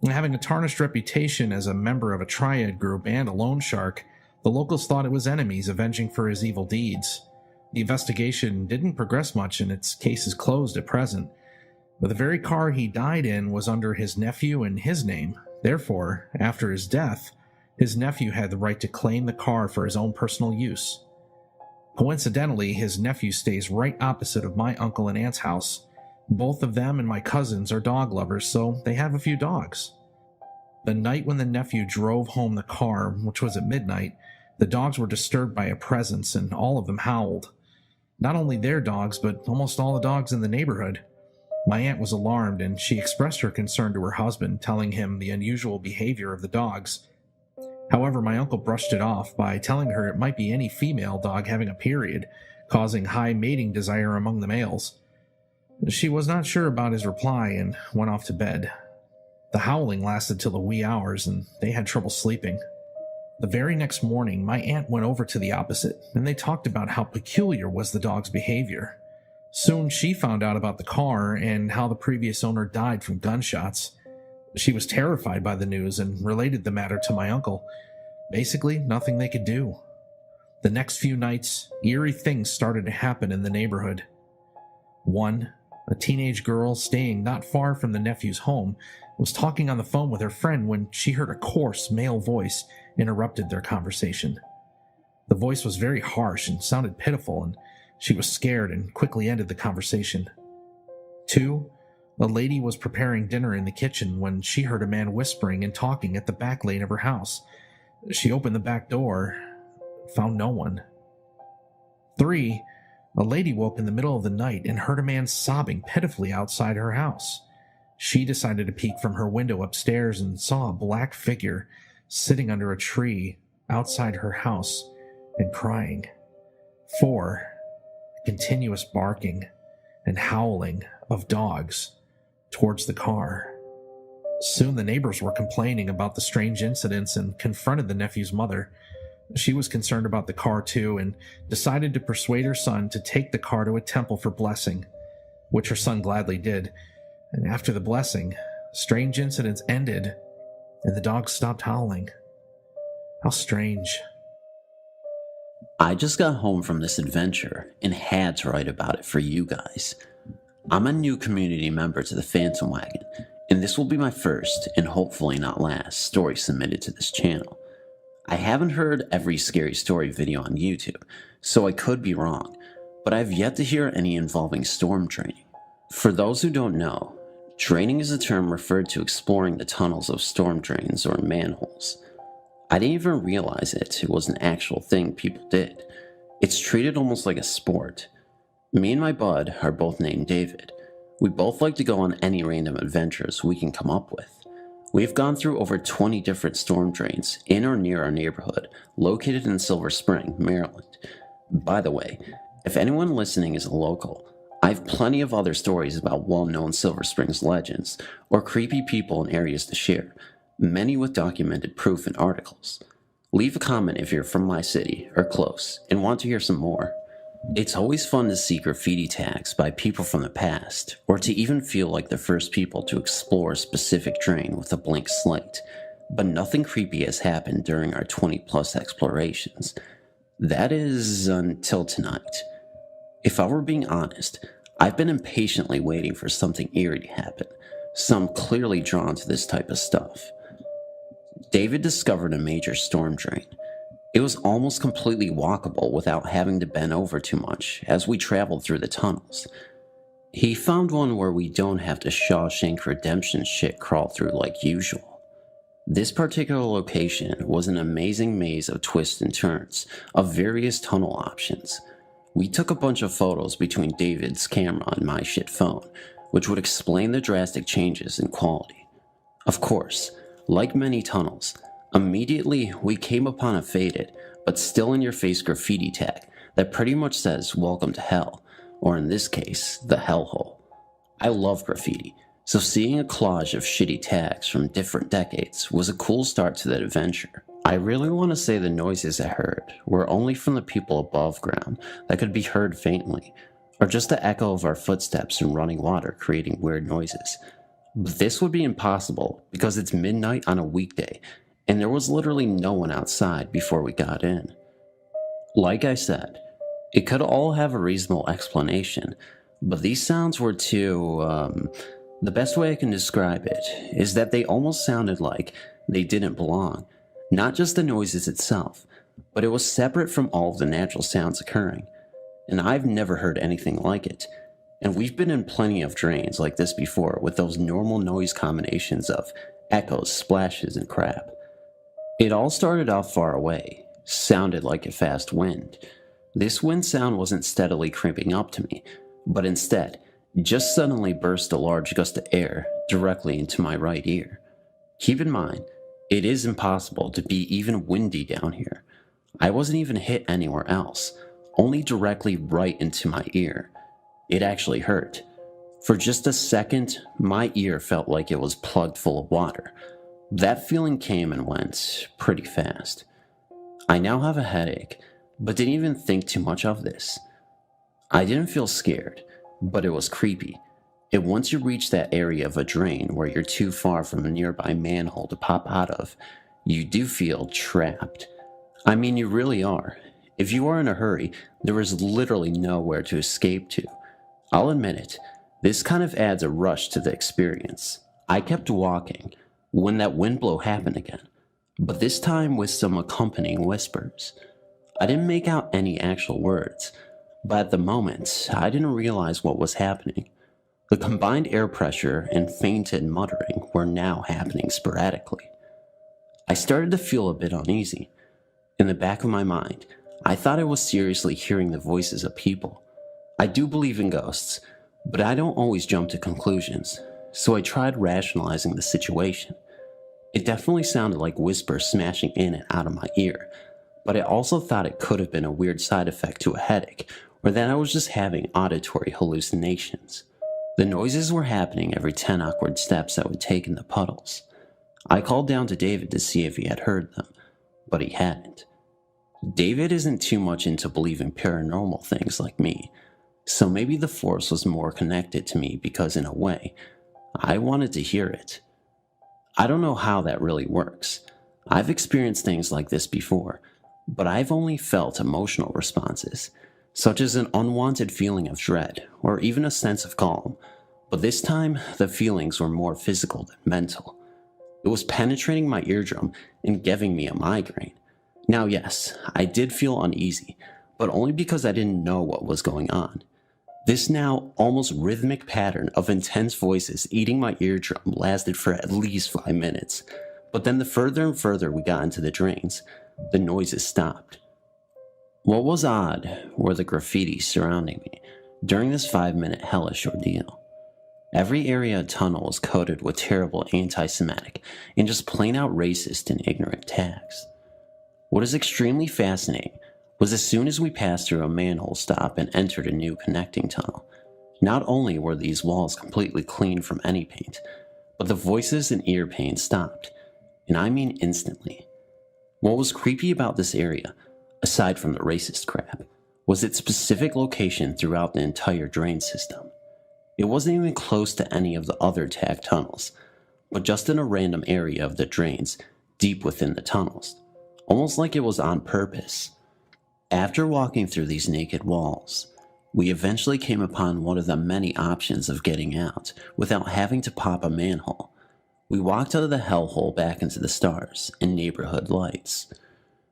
Having a tarnished reputation as a member of a triad group and a loan shark, the locals thought it was enemies avenging for his evil deeds. The investigation didn't progress much, and its case is closed at present. But the very car he died in was under his nephew and his name. Therefore, after his death, his nephew had the right to claim the car for his own personal use. Coincidentally, his nephew stays right opposite of my uncle and aunt's house. Both of them and my cousins are dog lovers, so they have a few dogs. The night when the nephew drove home the car, which was at midnight, the dogs were disturbed by a presence, and all of them howled. Not only their dogs, but almost all the dogs in the neighborhood. My aunt was alarmed, and she expressed her concern to her husband, telling him the unusual behavior of the dogs. However, my uncle brushed it off by telling her it might be any female dog having a period, causing high mating desire among the males. She was not sure about his reply and went off to bed. The howling lasted till the wee hours, and they had trouble sleeping. The very next morning, my aunt went over to the opposite, and they talked about how peculiar was the dog's behavior. Soon she found out about the car and how the previous owner died from gunshots. She was terrified by the news and related the matter to my uncle. Basically, nothing they could do. The next few nights, eerie things started to happen in the neighborhood. One, a teenage girl staying not far from the nephew's home, was talking on the phone with her friend when she heard a coarse male voice interrupted their conversation. The voice was very harsh and sounded pitiful, and she was scared and quickly ended the conversation. 2, a lady was preparing dinner in the kitchen when she heard a man whispering and talking at the back lane of her house. She opened the back door, found no one. 3, a lady woke in the middle of the night and heard a man sobbing pitifully outside her house. She decided to peek from her window upstairs and saw a black figure sitting under a tree outside her house and crying. 4, continuous barking and howling of dogs towards the car. Soon the neighbors were complaining about the strange incidents and confronted the nephew's mother. She was concerned about the car too and decided to persuade her son to take the car to a temple for blessing, which her son gladly did. And after the blessing, strange incidents ended and the dogs stopped howling. How strange.
I just got home from this adventure and had to write about it for you guys. I'm a new community member to the Phantom Wagon, and this will be my first, and hopefully not last, story submitted to this channel. I haven't heard every scary story video on YouTube, so I could be wrong, but I've yet to hear any involving storm draining. For those who don't know, draining is a term referred to exploring the tunnels of storm drains or manholes. I didn't even realize it was an actual thing people did. It's treated almost like a sport. Me and my bud are both named David. We both like to go on any random adventures we can come up with. We've gone through over 20 different storm drains in or near our neighborhood, located in Silver Spring, Maryland. By the way, if anyone listening is a local, I have plenty of other stories about well-known Silver Springs legends or creepy people in areas to share, many with documented proof and articles. Leave a comment if you're from my city or close and want to hear some more. It's always fun to see graffiti tags by people from the past, or to even feel like the first people to explore a specific drain with a blank slate, but nothing creepy has happened during our 20+ explorations. That is, until tonight. If I were being honest, I've been impatiently waiting for something eerie to happen, so I'm clearly drawn to this type of stuff. David discovered a major storm drain. It was almost completely walkable without having to bend over too much as we traveled through the tunnels. He found one where we don't have to Shawshank Redemption shit crawl through like usual. This particular location was an amazing maze of twists and turns of various tunnel options. We took a bunch of photos between David's camera and my shit phone, which would explain the drastic changes in quality. Of course, like many tunnels, immediately we came upon a faded, but still in your face graffiti tag that pretty much says "Welcome to Hell," or in this case, the hellhole. I love graffiti, so seeing a collage of shitty tags from different decades was a cool start to that adventure. I really want to say the noises I heard were only from the people above ground that could be heard faintly, or just the echo of our footsteps in running water creating weird noises. But this would be impossible because it's midnight on a weekday, and there was literally no one outside before we got in. Like I said, it could all have a reasonable explanation, but these sounds were too, the best way I can describe it is that they almost sounded like they didn't belong. Not just the noises itself, but it was separate from all of the natural sounds occurring, and I've never heard anything like it. And we've been in plenty of drains like this before with those normal noise combinations of echoes, splashes, and crap. It all started off far away, sounded like a fast wind. This wind sound wasn't steadily creeping up to me, but instead, just suddenly burst a large gust of air directly into my right ear. Keep in mind, it is impossible to be even windy down here. I wasn't even hit anywhere else, only directly right into my ear. It actually hurt. For just a second, my ear felt like it was plugged full of water. That feeling came and went pretty fast. I now have a headache, but didn't even think too much of this. I didn't feel scared, but it was creepy. And once you reach that area of a drain where you're too far from a nearby manhole to pop out of, you do feel trapped. I mean, you really are. If you are in a hurry, there is literally nowhere to escape to. I'll admit it, this kind of adds a rush to the experience. I kept walking when that wind blow happened again, but this time with some accompanying whispers. I didn't make out any actual words, but at the moment, I didn't realize what was happening. The combined air pressure and fainted muttering were now happening sporadically. I started to feel a bit uneasy. In the back of my mind, I thought I was seriously hearing the voices of people. I do believe in ghosts, but I don't always jump to conclusions, so I tried rationalizing the situation. It definitely sounded like whispers smashing in and out of my ear, but I also thought it could have been a weird side effect to a headache, or that I was just having auditory hallucinations. The noises were happening every 10 awkward steps I would take in the puddles. I called down to David to see if he had heard them, but he hadn't. David isn't too much into believing paranormal things like me, so maybe the force was more connected to me because in a way, I wanted to hear it. I don't know how that really works. I've experienced things like this before,
but I've only felt emotional responses, such as an unwanted feeling of dread or even a sense of calm. But this time, the feelings were more physical than mental. It was penetrating my eardrum and giving me a migraine. Now, yes, I did feel uneasy, but only because I didn't know what was going on. This now almost rhythmic pattern of intense voices eating my eardrum lasted for at least 5 minutes, but then the further and further we got into the drains, the noises stopped. What was odd were the graffiti surrounding me during this 5-minute hellish ordeal. Every area of tunnel was coated with terrible anti-Semitic and just plain out racist and ignorant tags. What is extremely fascinating was as soon as we passed through a manhole stop and entered a new connecting tunnel, not only were these walls completely clean from any paint, but the voices and ear pain stopped, and I mean instantly. What was creepy about this area, aside from the racist crap, was its specific location throughout the entire drain system. It wasn't even close to any of the other tag tunnels, but just in a random area of the drains deep within the tunnels, almost like it was on purpose. After walking through these naked walls, we eventually came upon one of the many options of getting out without having to pop a manhole. We walked out of the hellhole back into the stars and neighborhood lights.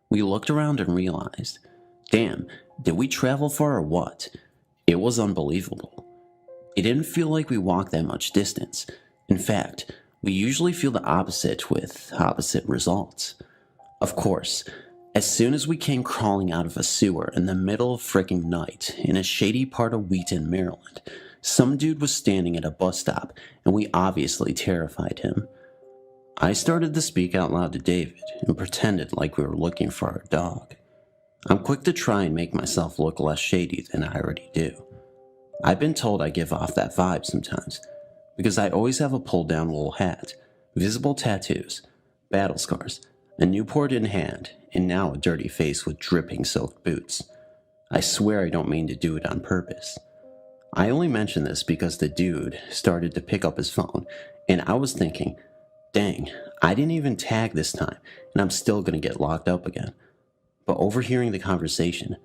We looked around and realized, damn, did we travel far or what? It was unbelievable. It didn't feel like we walked that much distance. In fact, we usually feel the opposite with opposite results. Of course, as soon as we came crawling out of a sewer in the middle of frickin' night in a shady part of Wheaton, Maryland, some dude was standing at a bus stop and we obviously terrified him. I started to speak out loud to David and pretended like we were looking for our dog. I'm quick to try and make myself look less shady than I already do. I've been told I give off that vibe sometimes, because I always have a pull-down wool hat, visible tattoos, battle scars, a Newport in hand, and now a dirty face with dripping soaked boots. I swear I don't mean to do it on purpose. I only mention this because the dude started to pick up his phone, and I was thinking, dang, I didn't even tag this time, and I'm still gonna get locked up again. But overhearing the conversation,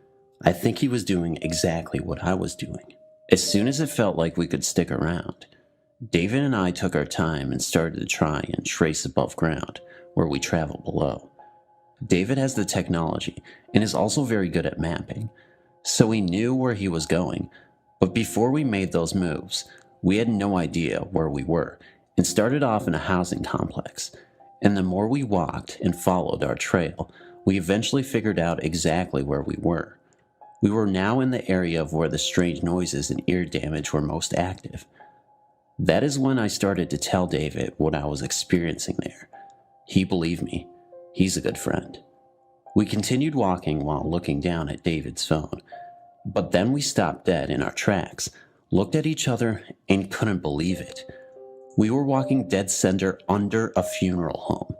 I think he was doing exactly what I was doing. As soon as it felt like we could stick around, David and I took our time and started to try and trace above ground where we travel below. David has the technology and is also very good at mapping, so we knew where he was going, but before we made those moves, we had no idea where we were and started off in a housing complex, and the more we walked and followed our trail, we eventually figured out exactly where we were. We were now in the area of where the strange noises and ear damage were most active. That is when I started to tell David what I was experiencing there. He believed me. He's a good friend. We continued walking while looking down at David's phone, but then we stopped dead in our tracks, looked at each other, and couldn't believe it. We were walking dead center under a funeral home.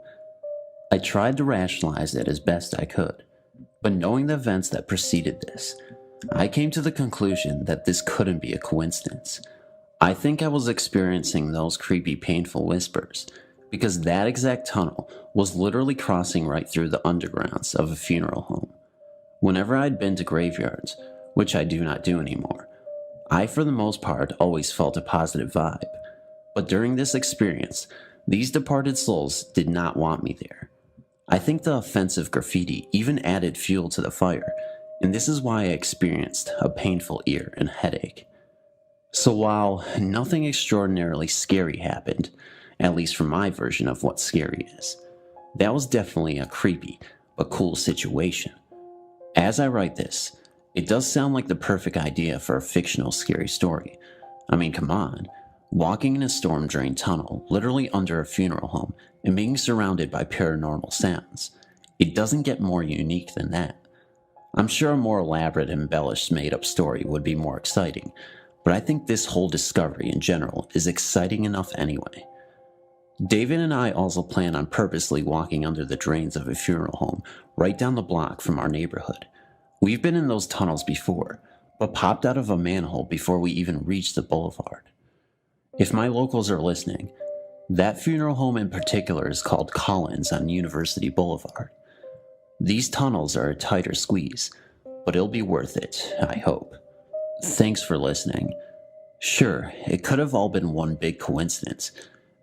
I tried to rationalize it as best I could, but knowing the events that preceded this, I came to the conclusion that this couldn't be a coincidence. I think I was experiencing those creepy, painful whispers because that exact tunnel was literally crossing right through the undergrounds of a funeral home. Whenever I'd been to graveyards, which I do not do anymore, I for the most part always felt a positive vibe. But during this experience, these departed souls did not want me there. I think the offensive graffiti even added fuel to the fire, and this is why I experienced a painful ear and headache. So while nothing extraordinarily scary happened, at least from my version of what scary is, that was definitely a creepy but cool situation. As I write this, it does sound like the perfect idea for a fictional scary story. I mean, come on. Walking in a storm-drained tunnel, literally under a funeral home, and being surrounded by paranormal sounds. It doesn't get more unique than that. I'm sure a more elaborate, embellished, made-up story would be more exciting, but I think this whole discovery in general is exciting enough anyway. David and I also plan on purposely walking under the drains of a funeral home right down the block from our neighborhood. We've been in those tunnels before, but popped out of a manhole before we even reached the boulevard. If my locals are listening, that funeral home in particular is called Collins on University Boulevard.
These tunnels are a tighter squeeze, but it'll be worth it, I hope. Thanks for listening. Sure, it could have all been one big coincidence.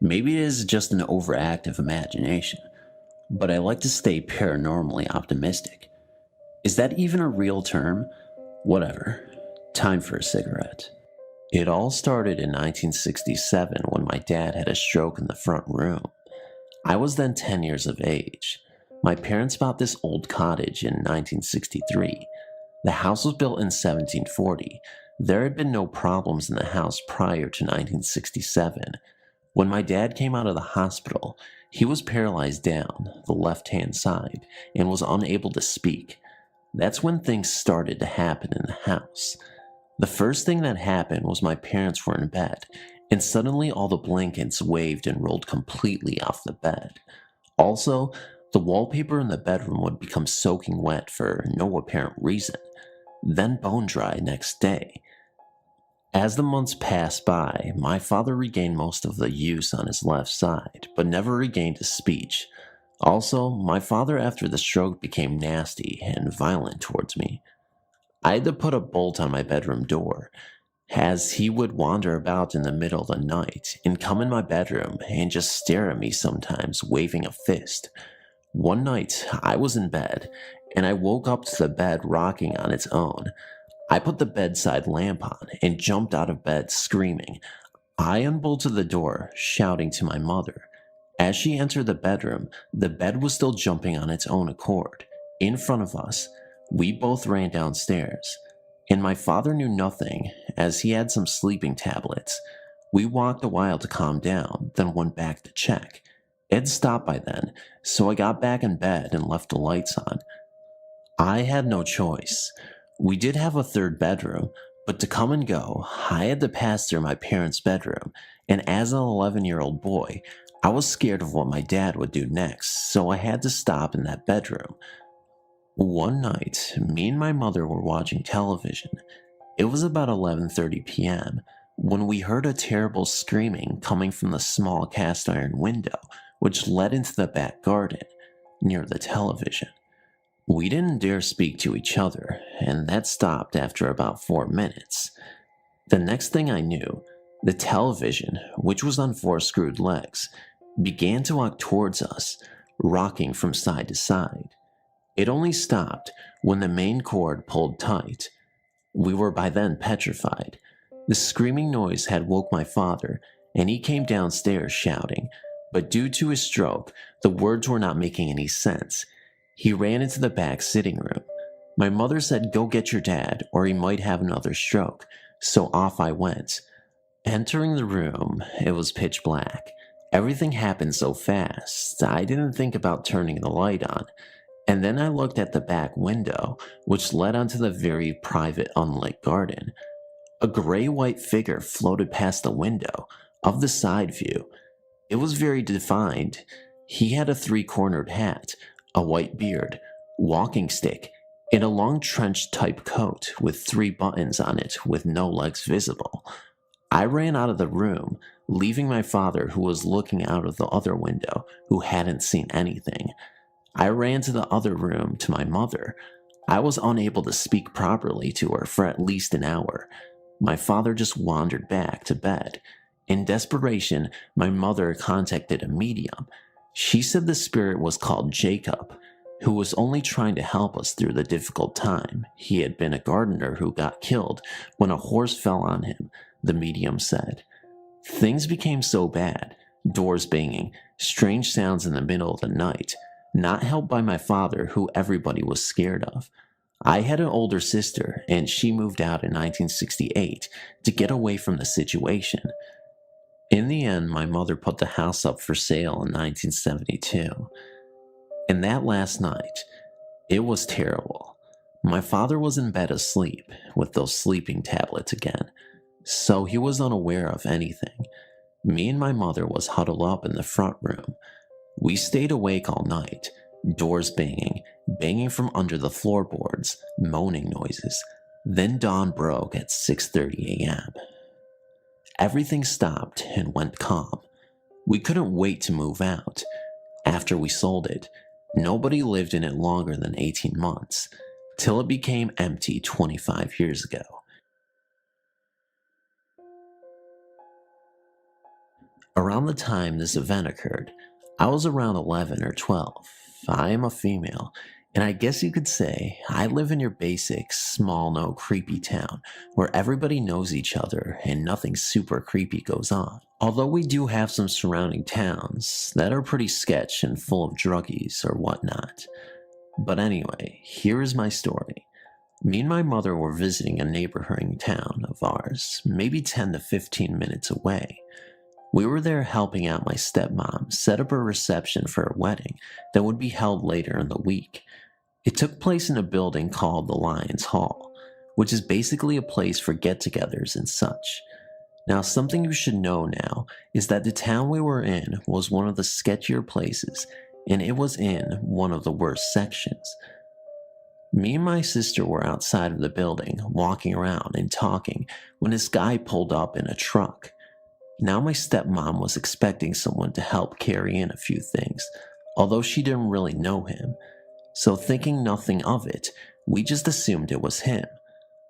Maybe it is just an overactive imagination. But I like to stay paranormally optimistic. Is that even a real term? Whatever. Time for a cigarette. It all started in 1967 when my dad had a stroke in the front room. I was then 10 years of age. My parents bought this old cottage in 1963. The house was built in 1740. There had been no problems in the house prior to 1967. When my dad came out of the hospital, he was paralyzed down the left-hand side and was unable to speak. That's when things started to happen in the house. The first thing that happened was my parents were in bed, and suddenly all the blankets waved and rolled completely off the bed. Also, the wallpaper in the bedroom would become soaking wet for no apparent reason, then bone dry next day. As the months passed by, my father regained most of the use on his left side, but never regained his speech. Also, my father after the stroke became nasty and violent towards me. I had to put a bolt on my bedroom door, as he would wander about in the middle of the night and come in my bedroom and just stare at me sometimes, waving a fist. One night, I was in bed, and I woke up to the bed rocking on its own. I put the bedside lamp on and jumped out of bed screaming. I unbolted the door, shouting to my mother. As she entered the bedroom, the bed was still jumping on its own accord. In front of us, we both ran downstairs, and my father knew nothing as he had some sleeping tablets. We walked a while to calm down, then went back to check. It had stopped by then, so I got back in bed and left the lights on. I had no choice. We did have a third bedroom, but to come and go, I had to pass through my parents' bedroom, and as an 11-year-old boy, I was scared of what my dad would do next, so I had to stop in that bedroom. One night, me and my mother were watching television. It was about 11:30 p.m. when we heard a terrible screaming coming from the small cast iron window, which led into the back garden, near the television. We didn't dare speak to each other, and that stopped after about 4 minutes. The next thing I knew, the television, which was on 4 screwed legs, began to walk towards us, rocking from side to side. It only stopped when the main cord pulled tight. We were by then petrified. The screaming noise had woke my father, and he came downstairs shouting, but due to his stroke, the words were not making any sense. He ran into the back sitting room. My mother said, "Go get your dad, or he might have another stroke," so off I went. Entering the room, it was pitch black. Everything happened so fast, I didn't think about turning the light on. And then I looked at the back window, which led onto the very private unlit garden. A gray-white figure floated past the window, of the side view. It was very defined. He had a 3-cornered hat, a white beard, walking stick, and a long trench-type coat with 3 buttons on it with no legs visible. I ran out of the room, leaving my father, who was looking out of the other window, who hadn't seen anything. I ran to the other room to my mother. I was unable to speak properly to her for at least an hour. My father just wandered back to bed. In desperation, my mother contacted a medium. She said the spirit was called Jacob, who was only trying to help us through the difficult time. He had been a gardener who got killed when a horse fell on him, the medium said. Things became so bad, doors banging, strange sounds in the middle of the night, not helped by my father, who everybody was scared of. I had an older sister, and she moved out in 1968 to get away from the situation. In the end, my mother put the house up for sale in 1972. And that last night, it was terrible. My father was in bed asleep with those sleeping tablets again, so he was unaware of anything. Me and my mother was huddled up in the front room. We stayed awake all night, doors banging from under the floorboards, moaning noises. Then dawn broke at 6:30 a.m. Everything stopped and went calm. We couldn't wait to move out. After we sold it, Nobody lived in it longer than 18 months, till it became empty 25 years ago. Around the time this event occurred, I was around 11 or 12. I am a female, and I guess you could say I live in your basic, small, no creepy town where everybody knows each other and nothing super creepy goes on. Although we do have some surrounding towns that are pretty sketch and full of druggies or whatnot. But anyway, here is my story. Me and my mother were visiting a neighboring town of ours, maybe 10 to 15 minutes away. We were there helping out my stepmom set up a reception for a wedding that would be held later in the week. It took place in a building called the Lions Hall, which is basically a place for get-togethers and such. Now, something you should know now is that the town we were in was one of the sketchier places, and it was in one of the worst sections. Me and my sister were outside of the building, walking around and talking, when this guy pulled up in a truck. Now my stepmom was expecting someone to help carry in a few things, although she didn't really know him. So thinking nothing of it, we just assumed it was him.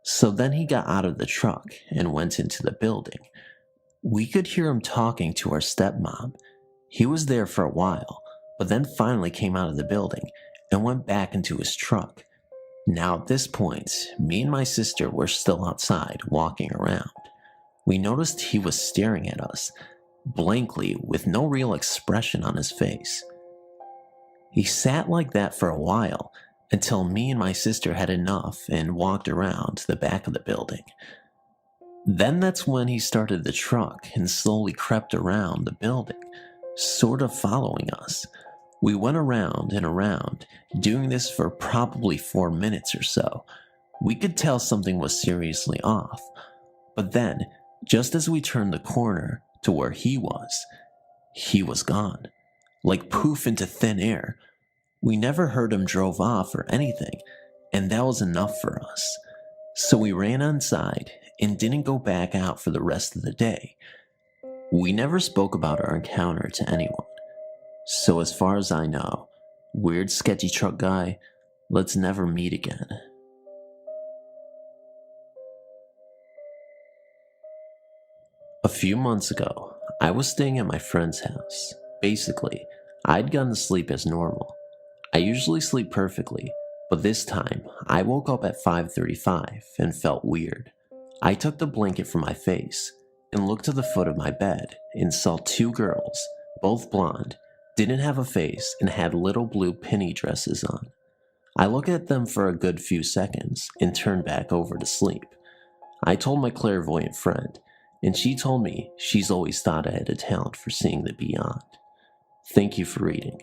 So then he got out of the truck and went into the building. We could hear him talking to our stepmom. He was there for a while, but then finally came out of the building and went back into his truck. Now at this point, me and my sister were still outside walking around. We noticed he was staring at us, blankly, with no real expression on his face. He sat like that for a while, until me and my sister had enough and walked around to the back of the building. Then that's when he started the truck and slowly crept around the building, sort of following us. We went around and around, doing this for probably 4 minutes or so. We could tell something was seriously off, but then, just as we turned the corner to where he was gone, like poof into thin air. We never heard him drove off or anything, and that was enough for us. So we ran inside and didn't go back out for the rest of the day. We never spoke about our encounter to anyone. So as far as I know, weird sketchy truck guy, let's never meet again. A few months ago, I was staying at my friend's house. Basically, I'd gone to sleep as normal. I usually sleep perfectly, but this time, I woke up at 5:35 and felt weird. I took the blanket from my face and looked to the foot of my bed and saw 2 girls, both blonde, didn't have a face, and had little blue penny dresses on. I looked at them for a good few seconds and turned back over to sleep. I told my clairvoyant friend, and she told me she's always thought I had a talent for seeing the beyond. Thank you for reading.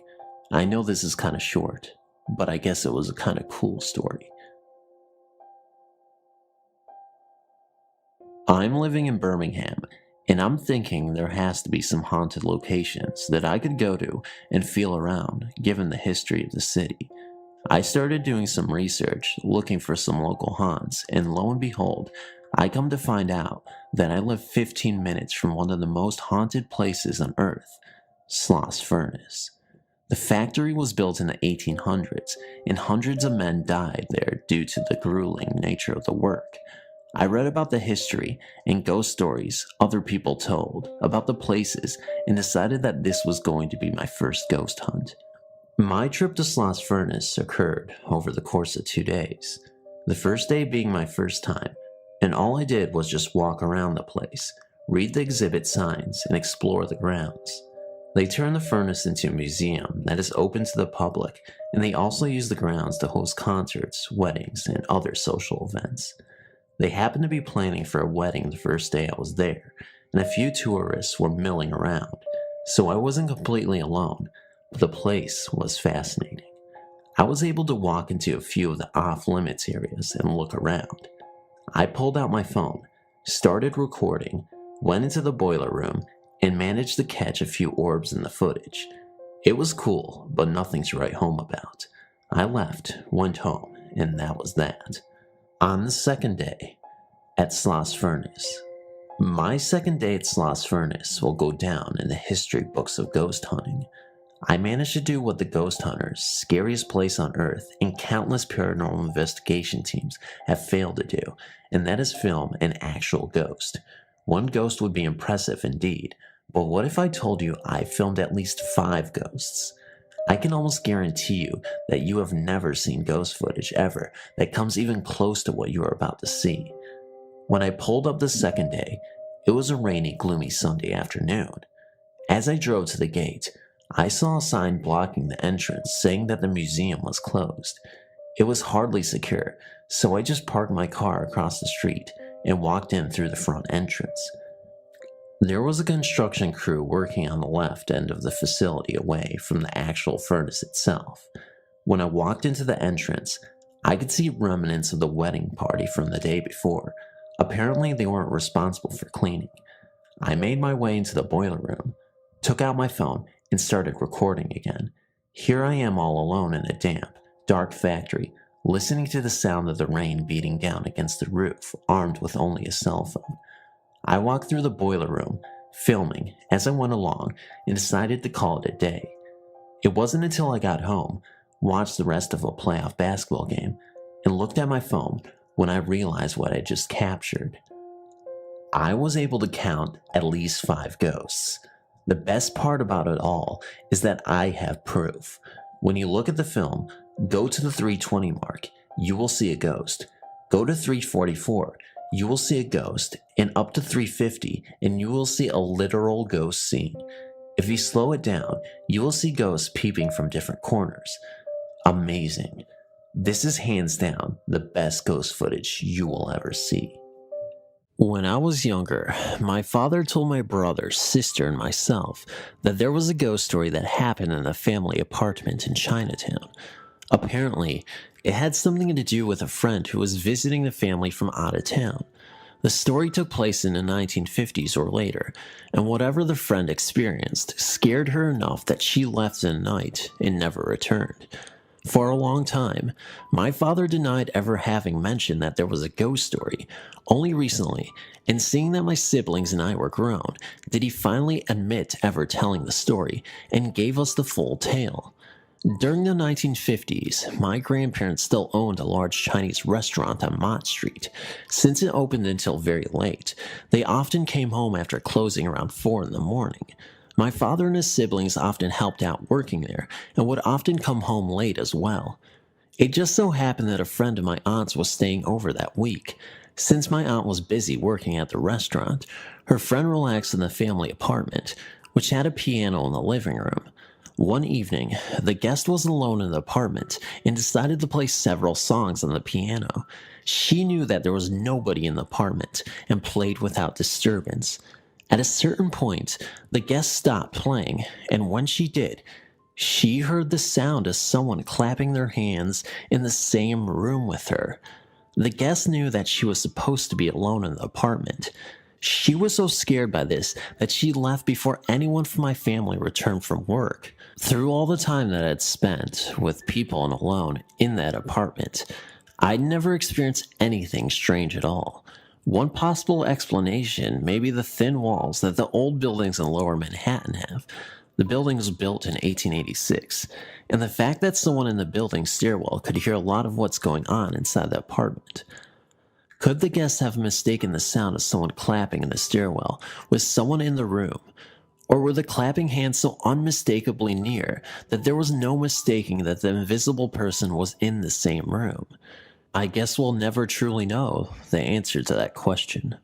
I know this is kind of short, but I guess it was a kind of cool story. I'm living in Birmingham, and I'm thinking there has to be some haunted locations that I could go to and feel around, given the history of the city. I started doing some research, looking for some local haunts, and lo and behold, I come to find out that I live 15 minutes from one of the most haunted places on Earth, Sloss Furnace. The factory was built in the 1800s, and hundreds of men died there due to the grueling nature of the work. I read about the history and ghost stories other people told about the places and decided that this was going to be my first ghost hunt. My trip to Sloss Furnace occurred over the course of 2 days, the first day being my first time, and all I did was just walk around the place, read the exhibit signs, and explore the grounds. They turned the furnace into a museum that is open to the public, and they also use the grounds to host concerts, weddings, and other social events. They happened to be planning for a wedding the first day I was there, and a few tourists were milling around, so I wasn't completely alone, but the place was fascinating. I was able to walk into a few of the off-limits areas and look around. I pulled out my phone, started recording, went into the boiler room, and managed to catch a few orbs in the footage. It was cool, but nothing to write home about. I left, went home, and that was that. On the second day, at Sloss Furnace. My second day at Sloss Furnace will go down in the history books of ghost hunting. I managed to do what the Ghost Hunters, Scariest Place on Earth, and countless paranormal investigation teams have failed to do, and that is film an actual ghost. One ghost would be impressive indeed, but what if I told you I filmed at least 5 ghosts? I can almost guarantee you that you have never seen ghost footage ever that comes even close to what you are about to see. When I pulled up the second day, it was a rainy, gloomy Sunday afternoon. As I drove to the gate, I saw a sign blocking the entrance saying that the museum was closed. It was hardly secure, so I just parked my car across the street and walked in through the front entrance. There was a construction crew working on the left end of the facility away from the actual furnace itself. When I walked into the entrance, I could see remnants of the wedding party from the day before. Apparently, they weren't responsible for cleaning. I made my way into the boiler room, took out my phone, and started recording again. Here I am all alone in a damp, dark factory, listening to the sound of the rain beating down against the roof, armed with only a cell phone. I walked through the boiler room, filming as I went along, and decided to call it a day. It wasn't until I got home, watched the rest of a playoff basketball game, and looked at my phone when I realized what I just captured. I was able to count at least 5 ghosts. The best part about it all is that I have proof. When you look at the film, go to the 320 mark, you will see a ghost. Go to 344, you will see a ghost, and up to 350, and you will see a literal ghost scene. If you slow it down, you will see ghosts peeping from different corners. Amazing. This is hands down the best ghost footage you will ever see. When I was younger, my father told my brother, sister, and myself that there was a ghost story that happened in a family apartment in Chinatown. Apparently, it had something to do with a friend who was visiting the family from out of town. The story took place in the 1950s or later, and whatever the friend experienced scared her enough that she left in the night and never returned. For a long time, my father denied ever having mentioned that there was a ghost story. Only recently, in seeing that my siblings and I were grown, did he finally admit ever telling the story and gave us the full tale. During the 1950s, my grandparents still owned a large Chinese restaurant on Mott Street. Since it opened until very late, they often came home after closing around 4 in the morning. My father and his siblings often helped out working there and would often come home late as well. It just so happened that a friend of my aunt's was staying over that week. Since my aunt was busy working at the restaurant, her friend relaxed in the family apartment, which had a piano in the living room. One evening, the guest was alone in the apartment and decided to play several songs on the piano. She knew that there was nobody in the apartment and played without disturbance. At a certain point, the guest stopped playing, and when she did, she heard the sound of someone clapping their hands in the same room with her. The guest knew that she was supposed to be alone in the apartment. She was so scared by this that she left before anyone from my family returned from work. Through all the time that I'd spent with people and alone in that apartment, I'd never experienced anything strange at all. One possible explanation may be the thin walls that the old buildings in Lower Manhattan have. The building was built in 1886, and the fact that someone in the building stairwell could hear a lot of what's going on inside the apartment. Could the guests have mistaken the sound of someone clapping in the stairwell with someone in the room? Or were the clapping hands so unmistakably near that there was no mistaking that the invisible person was in the same room? I guess we'll never truly know the answer to that question.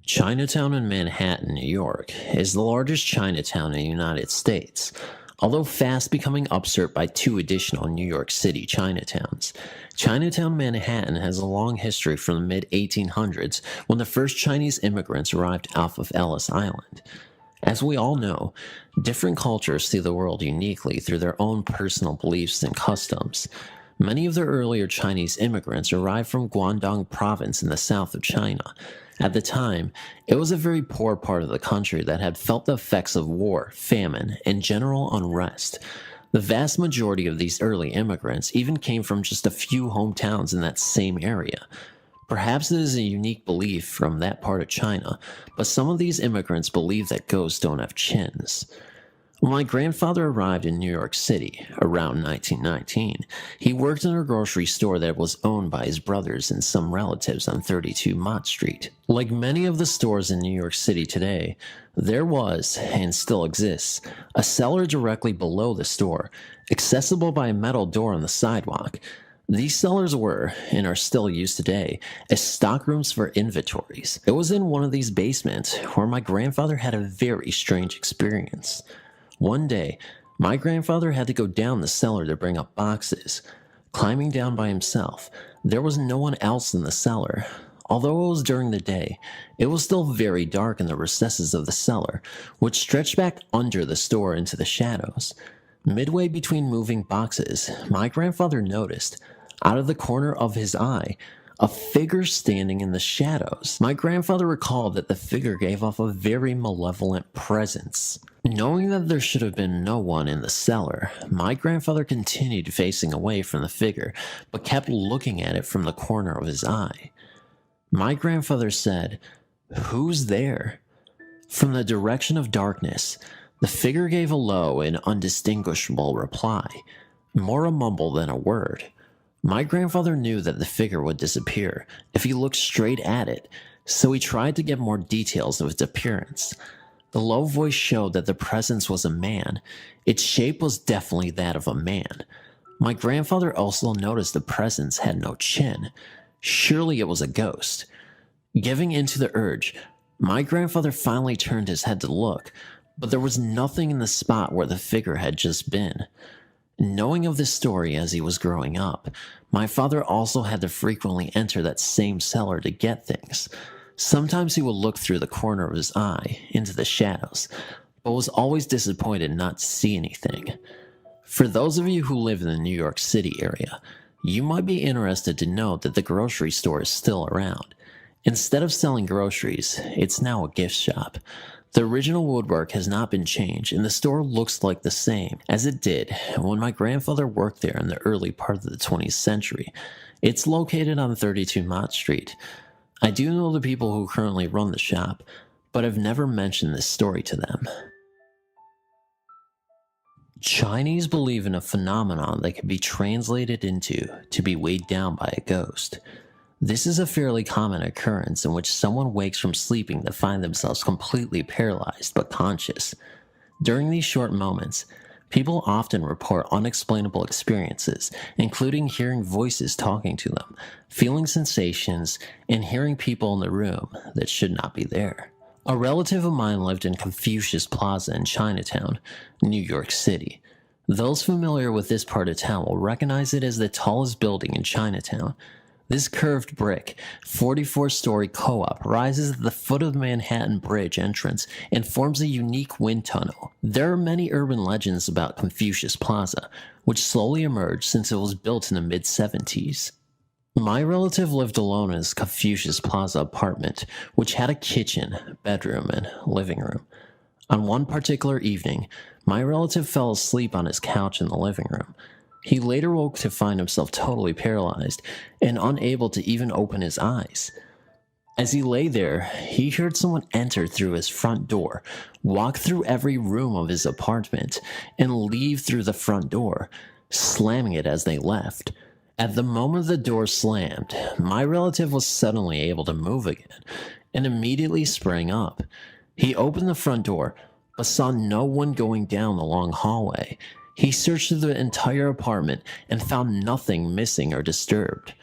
Chinatown in Manhattan, New York, is the largest Chinatown in the United States, although fast becoming usurped by 2 additional New York City Chinatowns. Chinatown, Manhattan has a long history from the mid-1800s when the first Chinese immigrants arrived off of Ellis Island. As we all know, different cultures see the world uniquely through their own personal beliefs and customs. Many of the earlier Chinese immigrants arrived from Guangdong province in the south of China. At the time, it was a very poor part of the country that had felt the effects of war, famine, and general unrest. The vast majority of these early immigrants even came from just a few hometowns in that same area. Perhaps it is a unique belief from that part of China, but some of these immigrants believe that ghosts don't have chins. When my grandfather arrived in New York City around 1919, he worked in a grocery store that was owned by his brothers and some relatives on 32 Mott Street. Like many of the stores in New York City today, there was, and still exists, a cellar directly below the store, accessible by a metal door on the sidewalk. These cellars were, and are still used today, as stockrooms for inventories. It was in one of these basements where my grandfather had a very strange experience. One day, my grandfather had to go down the cellar to bring up boxes. Climbing down by himself, there was no one else in the cellar. Although it was during the day, it was still very dark in the recesses of the cellar, which stretched back under the store into the shadows. Midway between moving boxes, my grandfather noticed, out of the corner of his eye, a figure standing in the shadows. My grandfather recalled that the figure gave off a very malevolent presence. Knowing that there should have been no one in the cellar, my grandfather continued facing away from the figure, but kept looking at it from the corner of his eye. My grandfather said, "Who's there?" From the direction of darkness, the figure gave a low and undistinguishable reply, more a mumble than a word. My grandfather knew that the figure would disappear if he looked straight at it, so he tried to get more details of its appearance. The low voice showed that the presence was a man. Its shape was definitely that of a man. My grandfather also noticed the presence had no chin. Surely it was a ghost. Giving in to the urge, my grandfather finally turned his head to look, but there was nothing in the spot where the figure had just been. Knowing of this story as he was growing up, my father also had to frequently enter that same cellar to get things. Sometimes he would look through the corner of his eye into the shadows, but was always disappointed not to see anything. For those of you who live in the New York City area, you might be interested to know that the grocery store is still around. Instead of selling groceries, it's now a gift shop. The original woodwork has not been changed, and the store looks like the same as it did when my grandfather worked there in the early part of the 20th century. It's located on 32 Mott Street. I do know the people who currently run the shop, but I've never mentioned this story to them. Chinese believe in a phenomenon that can be translated into to be weighed down by a ghost. This is a fairly common occurrence in which someone wakes from sleeping to find themselves completely paralyzed but conscious. During these short moments, people often report unexplainable experiences, including hearing voices talking to them, feeling sensations, and hearing people in the room that should not be there. A relative of mine lived in Confucius Plaza in Chinatown, New York City. Those familiar with this part of town will recognize it as the tallest building in Chinatown. This curved brick, 44-story co-op rises at the foot of the Manhattan Bridge entrance and forms a unique wind tunnel. There are many urban legends about Confucius Plaza, which slowly emerged since it was built in the mid-70s. My relative lived alone in his Confucius Plaza apartment, which had a kitchen, bedroom, and living room. On one particular evening, my relative fell asleep on his couch in the living room. He later woke to find himself totally paralyzed and unable to even open his eyes. As he lay there, he heard someone enter through his front door, walk through every room of his apartment, and leave through the front door, slamming it as they left. At the moment the door slammed, my relative was suddenly able to move again and immediately sprang up. He opened the front door, but saw no one going down the long hallway. He searched through the entire apartment and found nothing missing or disturbed.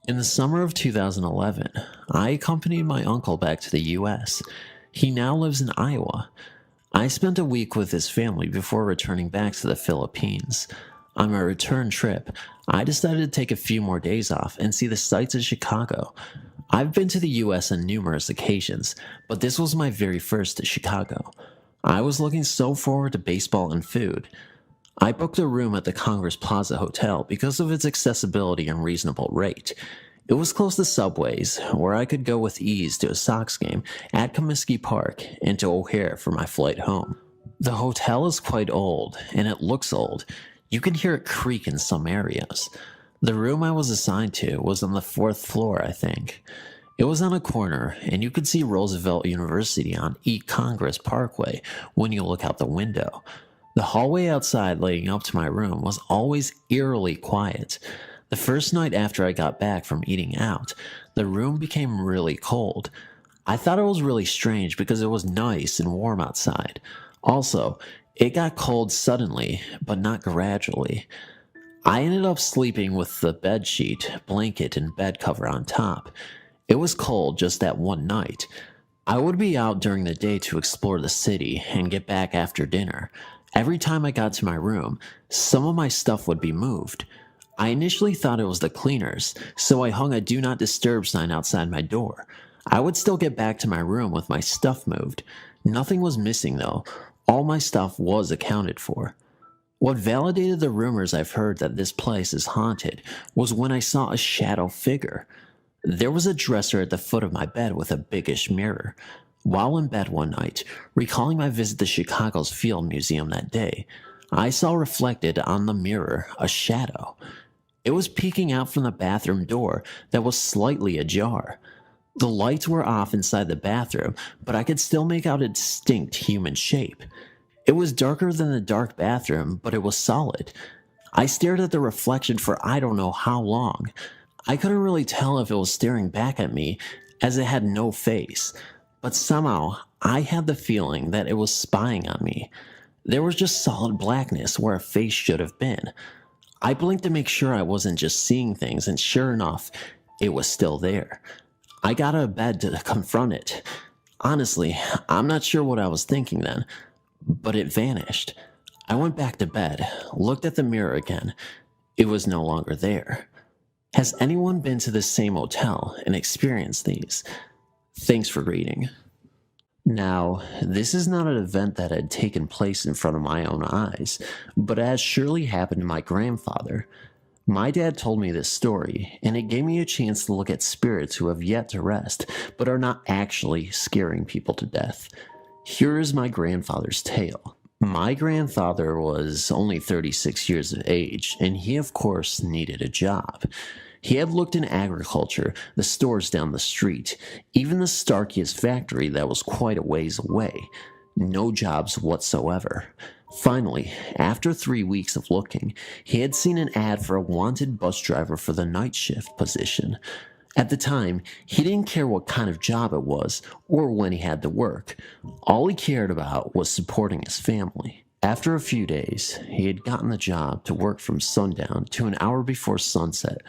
In the summer of 2011, I accompanied my uncle back to the US. He now lives in Iowa. I spent a week with his family before returning back to the Philippines. On my return trip, I decided to take a few more days off and see the sights of Chicago. I've been to the US on numerous occasions, but this was my very first to Chicago. I was looking so forward to baseball and food. I booked a room at the Congress Plaza Hotel because of its accessibility and reasonable rate. It was close to subways, where I could go with ease to a Sox game at Comiskey Park and to O'Hare for my flight home. The hotel is quite old, and it looks old. You can hear it creak in some areas. The room I was assigned to was on the 4th floor, I think. It was on a corner, and you could see Roosevelt University on East Congress Parkway when you look out the window. The hallway outside leading up to my room was always eerily quiet. The first night after I got back from eating out, the room became really cold. I thought it was really strange because it was nice and warm outside. Also, it got cold suddenly, but not gradually. I ended up sleeping with the bedsheet, blanket, and bed cover on top. It was cold just that one night. I would be out during the day to explore the city and get back after dinner. Every time I got to my room, some of my stuff would be moved. I initially thought it was the cleaners, so I hung a do not disturb sign outside my door. I would still get back to my room with my stuff moved. Nothing was missing though. All my stuff was accounted for. What validated the rumors I've heard that this place is haunted was when I saw a shadow figure. There was a dresser at the foot of my bed with a biggish mirror. While in bed one night, recalling my visit to Chicago's Field Museum that day, I saw reflected on the mirror a shadow. It was peeking out from the bathroom door that was slightly ajar. The lights were off inside the bathroom, but I could still make out a distinct human shape. It was darker than the dark bathroom, but it was solid. I stared at the reflection for I don't know how long. I couldn't really tell if it was staring back at me, as it had no face, but somehow I had the feeling that it was spying on me. There was just solid blackness where a face should have been. I blinked to make sure I wasn't just seeing things, and sure enough, it was still there. I got out of bed to confront it. Honestly, I'm not sure what I was thinking then, but it vanished. I went back to bed, looked at the mirror again. It was no longer there. Has anyone been to this same hotel and experienced these? Thanks for reading. Now, this is not an event that had taken place in front of my own eyes, but it has surely happened to my grandfather. My dad told me this story, and it gave me a chance to look at spirits who have yet to rest, but are not actually scaring people to death. Here is my grandfather's tale. My grandfather was only 36 years of age, and he of course needed a job. He had looked in agriculture, the stores down the street, even the Starkiest factory that was quite a ways away. No jobs whatsoever. Finally, after 3 weeks of looking, he had seen an ad for a wanted bus driver for the night shift position. At the time, he didn't care what kind of job it was or when he had to work. All he cared about was supporting his family. After a few days, he had gotten the job to work from sundown to an hour before sunset.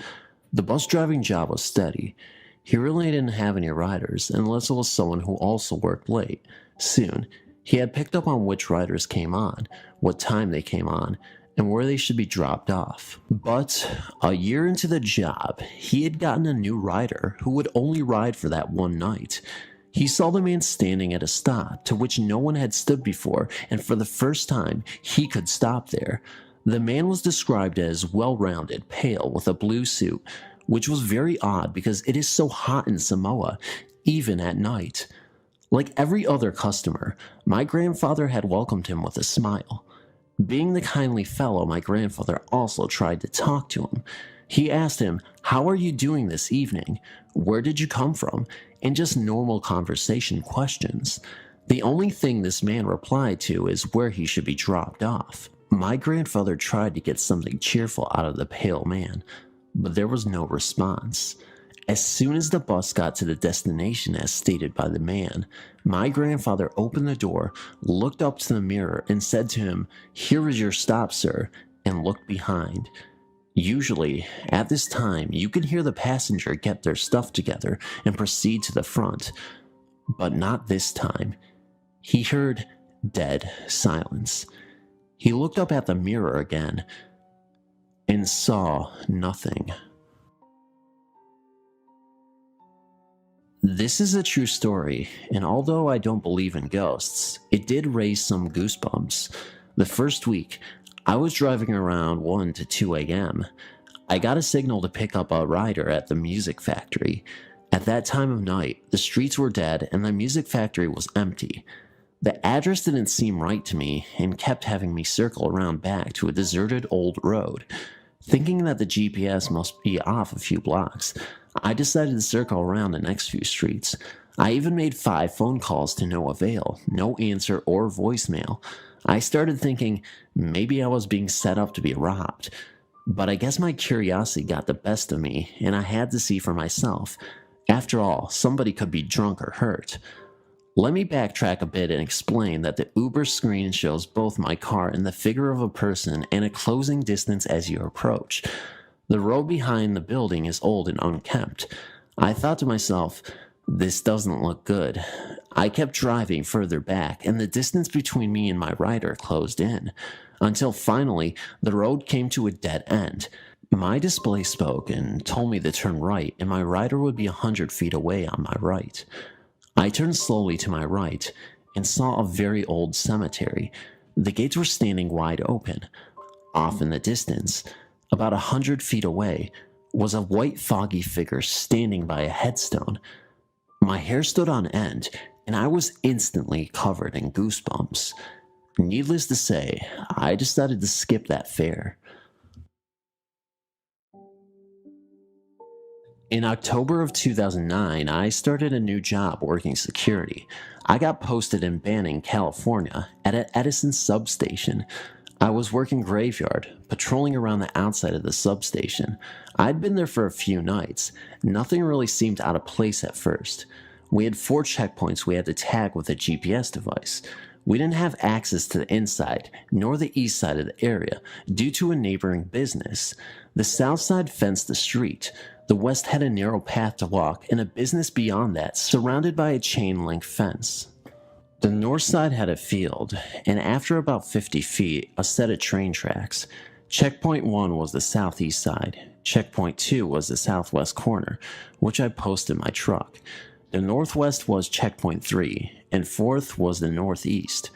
The bus driving job was steady. He really didn't have any riders unless it was someone who also worked late. Soon, he had picked up on which riders came on, what time they came on, and where they should be dropped off. But a year into the job, he had gotten a new rider who would only ride for that one night. He saw the man standing at a stop to which no one had stood before, and for the first time, he could stop there. The man was described as well-rounded, pale, with a blue suit, which was very odd because it is so hot in Samoa, even at night. Like every other customer, my grandfather had welcomed him with a smile. Being the kindly fellow, my grandfather also tried to talk to him. He asked him, "How are you doing this evening? Where did you come from?" and just normal conversation questions. The only thing this man replied to is where he should be dropped off. My grandfather tried to get something cheerful out of the pale man, but there was no response. As soon as the bus got to the destination as stated by the man, my grandfather opened the door, looked up to the mirror, and said to him, "Here is your stop, sir," and looked behind. Usually, at this time, you can hear the passenger get their stuff together and proceed to the front, but not this time. He heard dead silence. He looked up at the mirror again and saw nothing. This is a true story, and although I don't believe in ghosts, it did raise some goosebumps. The first week, I was driving around 1 to 2 a.m. I got a signal to pick up a rider at the music factory. At that time of night, the streets were dead and the music factory was empty. The address didn't seem right to me and kept having me circle around back to a deserted old road. Thinking that the GPS must be off a few blocks, I decided to circle around the next few streets. I even made 5 phone calls to no avail, no answer or voicemail. I started thinking maybe I was being set up to be robbed. But I guess my curiosity got the best of me, and I had to see for myself. After all, somebody could be drunk or hurt. Let me backtrack a bit and explain that the Uber screen shows both my car and the figure of a person and a closing distance as you approach. The road behind the building is old and unkempt. I thought to myself, this doesn't look good. I kept driving further back, and the distance between me and my rider closed in, until finally the road came to a dead end. My display spoke and told me to turn right, and my rider would be 100 feet away on my right. I turned slowly to my right and saw a very old cemetery. The gates were standing wide open. Off in the distance, about 100 feet away, was a white foggy figure standing by a headstone. My hair stood on end, and I was instantly covered in goosebumps. Needless to say, I decided to skip that fair. In October of 2009, I started a new job working security. I got posted in Banning, California, at an Edison substation. I was working graveyard, patrolling around the outside of the substation. I'd been there for a few nights. Nothing really seemed out of place at first. We had 4 checkpoints we had to tag with a GPS device. We didn't have access to the inside, nor the east side of the area, due to a neighboring business. The south side fenced the street. The west had a narrow path to walk, and a business beyond that, surrounded by a chain-link fence. The north side had a field, and after about 50 feet, a set of train tracks. Checkpoint 1 was the southeast side. Checkpoint 2 was the southwest corner, which I posted in my truck. The northwest was checkpoint 3, and 4th was the northeast.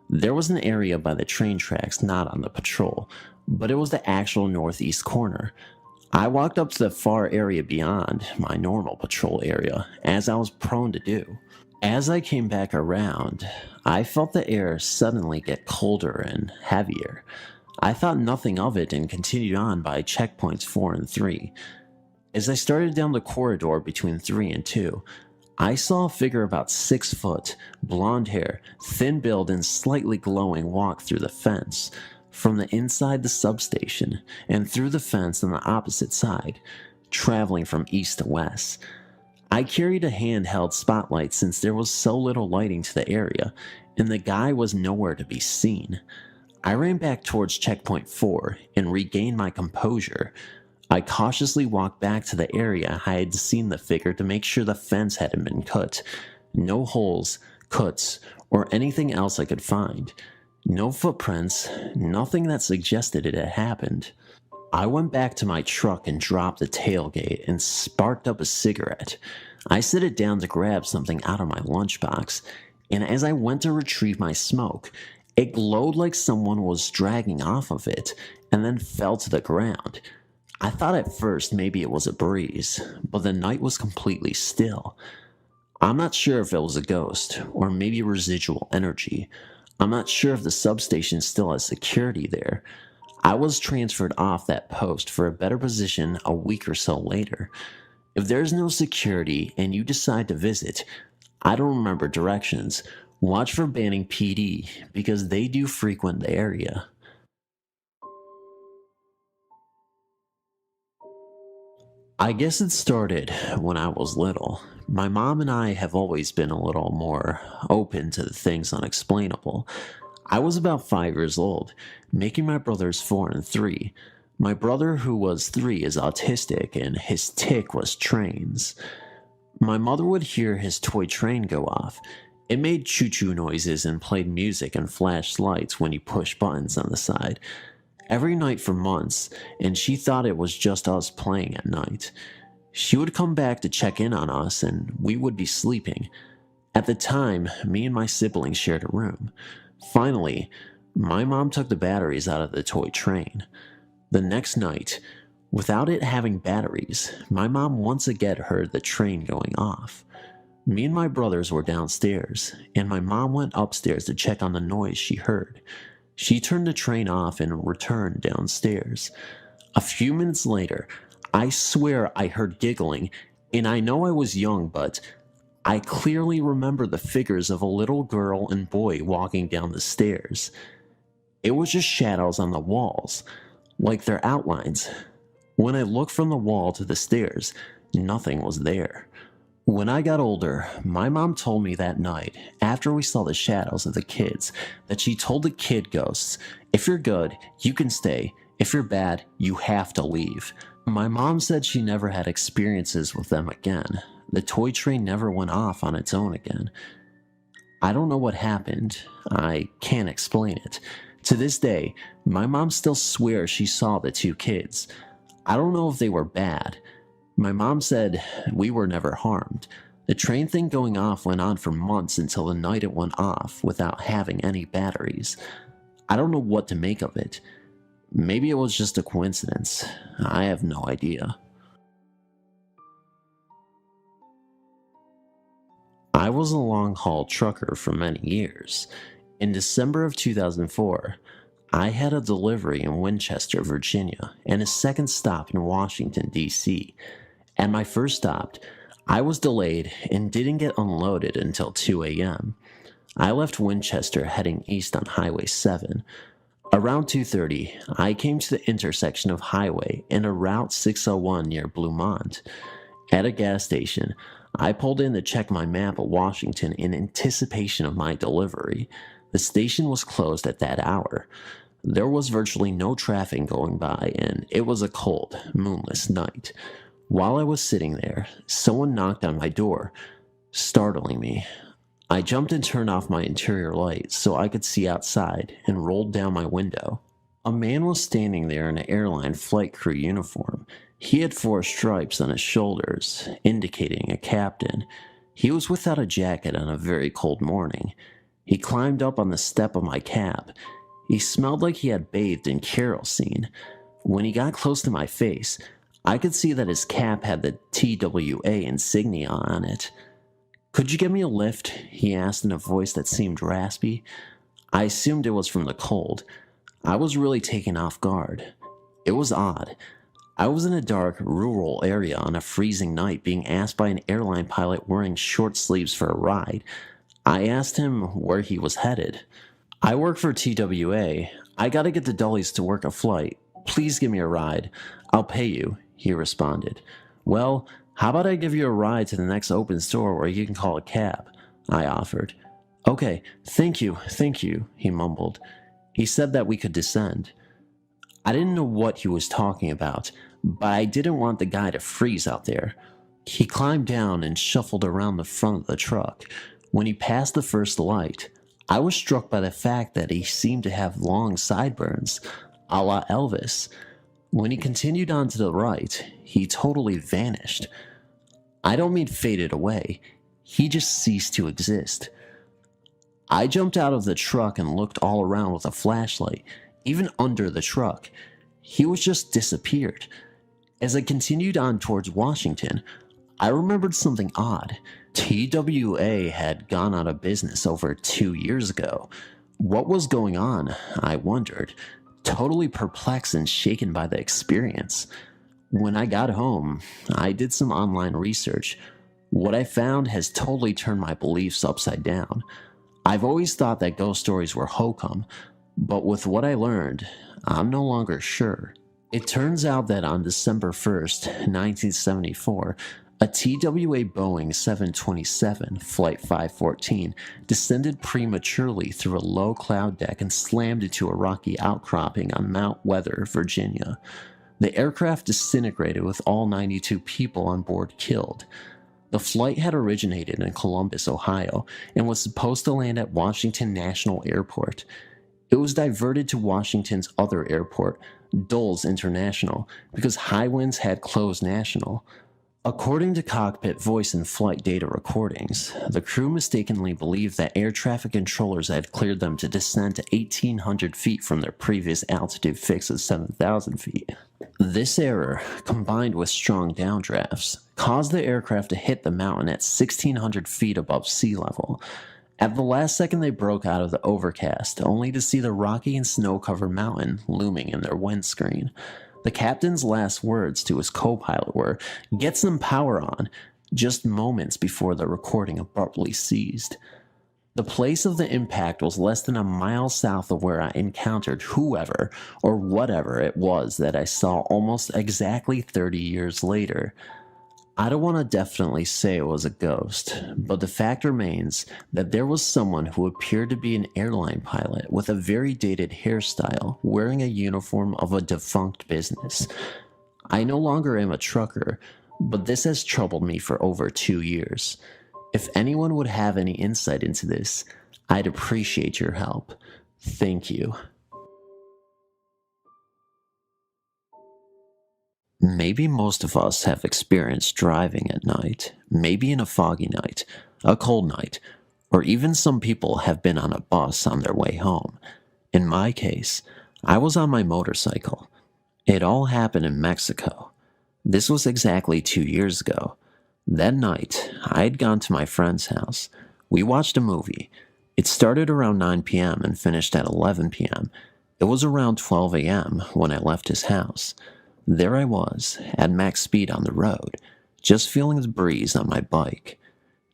There was an area by the train tracks not on the patrol, but it was the actual northeast corner. I walked up to the far area beyond my normal patrol area, as I was prone to do. As I came back around, I felt the air suddenly get colder and heavier. I thought nothing of it and continued on by checkpoints 4 and 3. As I started down the corridor between 3 and 2, I saw a figure about 6 foot, blonde hair, thin build, and slightly glowing walk through the fence, from the inside the substation, and through the fence on the opposite side, traveling from east to west. I carried a handheld spotlight since there was so little lighting to the area, and the guy was nowhere to be seen. I ran back towards checkpoint 4 and regained my composure. I cautiously walked back to the area I had seen the figure to make sure the fence hadn't been cut. No holes, cuts, or anything else I could find. No footprints, nothing that suggested it had happened. I went back to my truck and dropped the tailgate and sparked up a cigarette. I set it down to grab something out of my lunchbox, and as I went to retrieve my smoke, it glowed like someone was dragging off of it and then fell to the ground. I thought at first maybe it was a breeze, but the night was completely still. I'm not sure if it was a ghost or maybe residual energy. I'm not sure if the substation still has security there. I was transferred off that post for a better position a week or so later. If there's no security and you decide to visit, I don't remember directions. Watch for Banning PD because they do frequent the area. I guess it started when I was little. My mom and I have always been a little more open to the things unexplainable. I was about 5 years old, making my brothers 4 and 3. My brother, who was 3, is autistic, and his tic was trains. My mother would hear his toy train go off. It made choo-choo noises and played music and flashed lights when you push buttons on the side. Every night for months, and she thought it was just us playing at night. She would come back to check in on us, and we would be sleeping. At the time, me and my siblings shared a room. Finally, my mom took the batteries out of the toy train. The next night, without it having batteries, my mom once again heard the train going off. Me and my brothers were downstairs, and my mom went upstairs to check on the noise she heard. She turned the train off and returned downstairs. A few minutes later, I swear I heard giggling, and I know I was young, but I clearly remember the figures of a little girl and boy walking down the stairs. It was just shadows on the walls, like their outlines. When I looked from the wall to the stairs, nothing was there. When I got older, my mom told me that night, after we saw the shadows of the kids, that she told the kid ghosts, if you're good, you can stay. If you're bad, you have to leave. My mom said she never had experiences with them again. The toy train never went off on its own again. I don't know what happened. I can't explain it. To this day, my mom still swears she saw the two kids. I don't know if they were bad. My mom said we were never harmed. The train thing going off went on for months until the night it went off without having any batteries. I don't know what to make of it. Maybe it was just a coincidence. I have no idea. I was a long-haul trucker for many years. In December of 2004, I had a delivery in Winchester, Virginia, and a second stop in Washington, D.C. At my first stop, I was delayed and didn't get unloaded until 2 a.m. I left Winchester heading east on Highway 7. Around 2:30, I came to the intersection of Highway and a Route 601 near Bluemont. At a gas station, I pulled in to check my map of Washington in anticipation of my delivery. The station was closed at that hour. There was virtually no traffic going by, and it was a cold, moonless night. While I was sitting there, someone knocked on my door, startling me. I jumped and turned off my interior lights so I could see outside and rolled down my window. A man was standing there in an airline flight crew uniform. He had 4 stripes on his shoulders, indicating a captain. He was without a jacket on a very cold morning. He climbed up on the step of my cab. He smelled like he had bathed in kerosene. When he got close to my face, I could see that his cap had the TWA insignia on it. "Could you give me a lift?" he asked in a voice that seemed raspy. I assumed it was from the cold. I was really taken off guard. It was odd. I was in a dark, rural area on a freezing night being asked by an airline pilot wearing short sleeves for a ride. I asked him where he was headed. "I work for TWA. I gotta get the Dullies to work a flight. Please give me a ride. I'll pay you," he responded. "Well, how about I give you a ride to the next open store where you can call a cab?" I offered. "Okay, thank you, he mumbled. He said that we could descend. I didn't know what he was talking about, but I didn't want the guy to freeze out there. He climbed down and shuffled around the front of the truck. When he passed the first light, I was struck by the fact that he seemed to have long sideburns, a la Elvis. When he continued on to the right, he totally vanished. I don't mean faded away. He just ceased to exist. I jumped out of the truck and looked all around with a flashlight, even under the truck. He was just disappeared. As I continued on towards Washington, I remembered something odd. TWA had gone out of business over 2 years ago. What was going on, I wondered, totally perplexed and shaken by the experience. When I got home, I did some online research. What I found has totally turned my beliefs upside down. I've always thought that ghost stories were hokum, but with what I learned, I'm no longer sure. It turns out that on December 1st, 1974, a TWA Boeing 727 Flight 514 descended prematurely through a low cloud deck and slammed into a rocky outcropping on Mount Weather, Virginia. The aircraft disintegrated with all 92 people on board killed. The flight had originated in Columbus, Ohio, and was supposed to land at Washington National Airport. It was diverted to Washington's other airport, Dulles International, because high winds had closed National. According to cockpit voice and flight data recordings, the crew mistakenly believed that air traffic controllers had cleared them to descend to 1,800 feet from their previous altitude fix of 7,000 feet. This error, combined with strong downdrafts, caused the aircraft to hit the mountain at 1,600 feet above sea level. At the last second, they broke out of the overcast, only to see the rocky and snow-covered mountain looming in their windscreen. The captain's last words to his co-pilot were, "Get some power on," just moments before the recording abruptly ceased. The place of the impact was less than a mile south of where I encountered whoever or whatever it was that I saw almost exactly 30 years later. I don't want to definitely say it was a ghost, but the fact remains that there was someone who appeared to be an airline pilot with a very dated hairstyle wearing a uniform of a defunct business. I no longer am a trucker, but this has troubled me for over 2 years. If anyone would have any insight into this, I'd appreciate your help. Thank you. Maybe most of us have experienced driving at night, maybe in a foggy night, a cold night, or even some people have been on a bus on their way home. In my case, I was on my motorcycle. It all happened in Mexico. This was exactly 2 years ago. That night, I had gone to my friend's house. We watched a movie. It started around 9 p.m. and finished at 11 p.m. It was around 12 a.m. when I left his house. There I was, at max speed on the road, just feeling the breeze on my bike.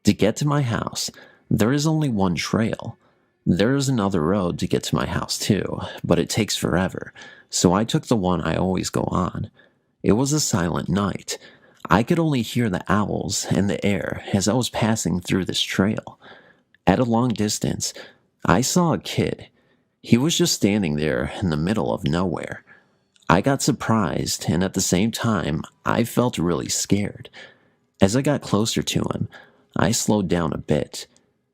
To get to my house, there is only one trail. There is another road to get to my house too, but it takes forever, so I took the one I always go on. It was a silent night. I could only hear the owls and the air as I was passing through this trail. At a long distance, I saw a kid. He was just standing there in the middle of nowhere. I got surprised, and at the same time, I felt really scared. As I got closer to him, I slowed down a bit.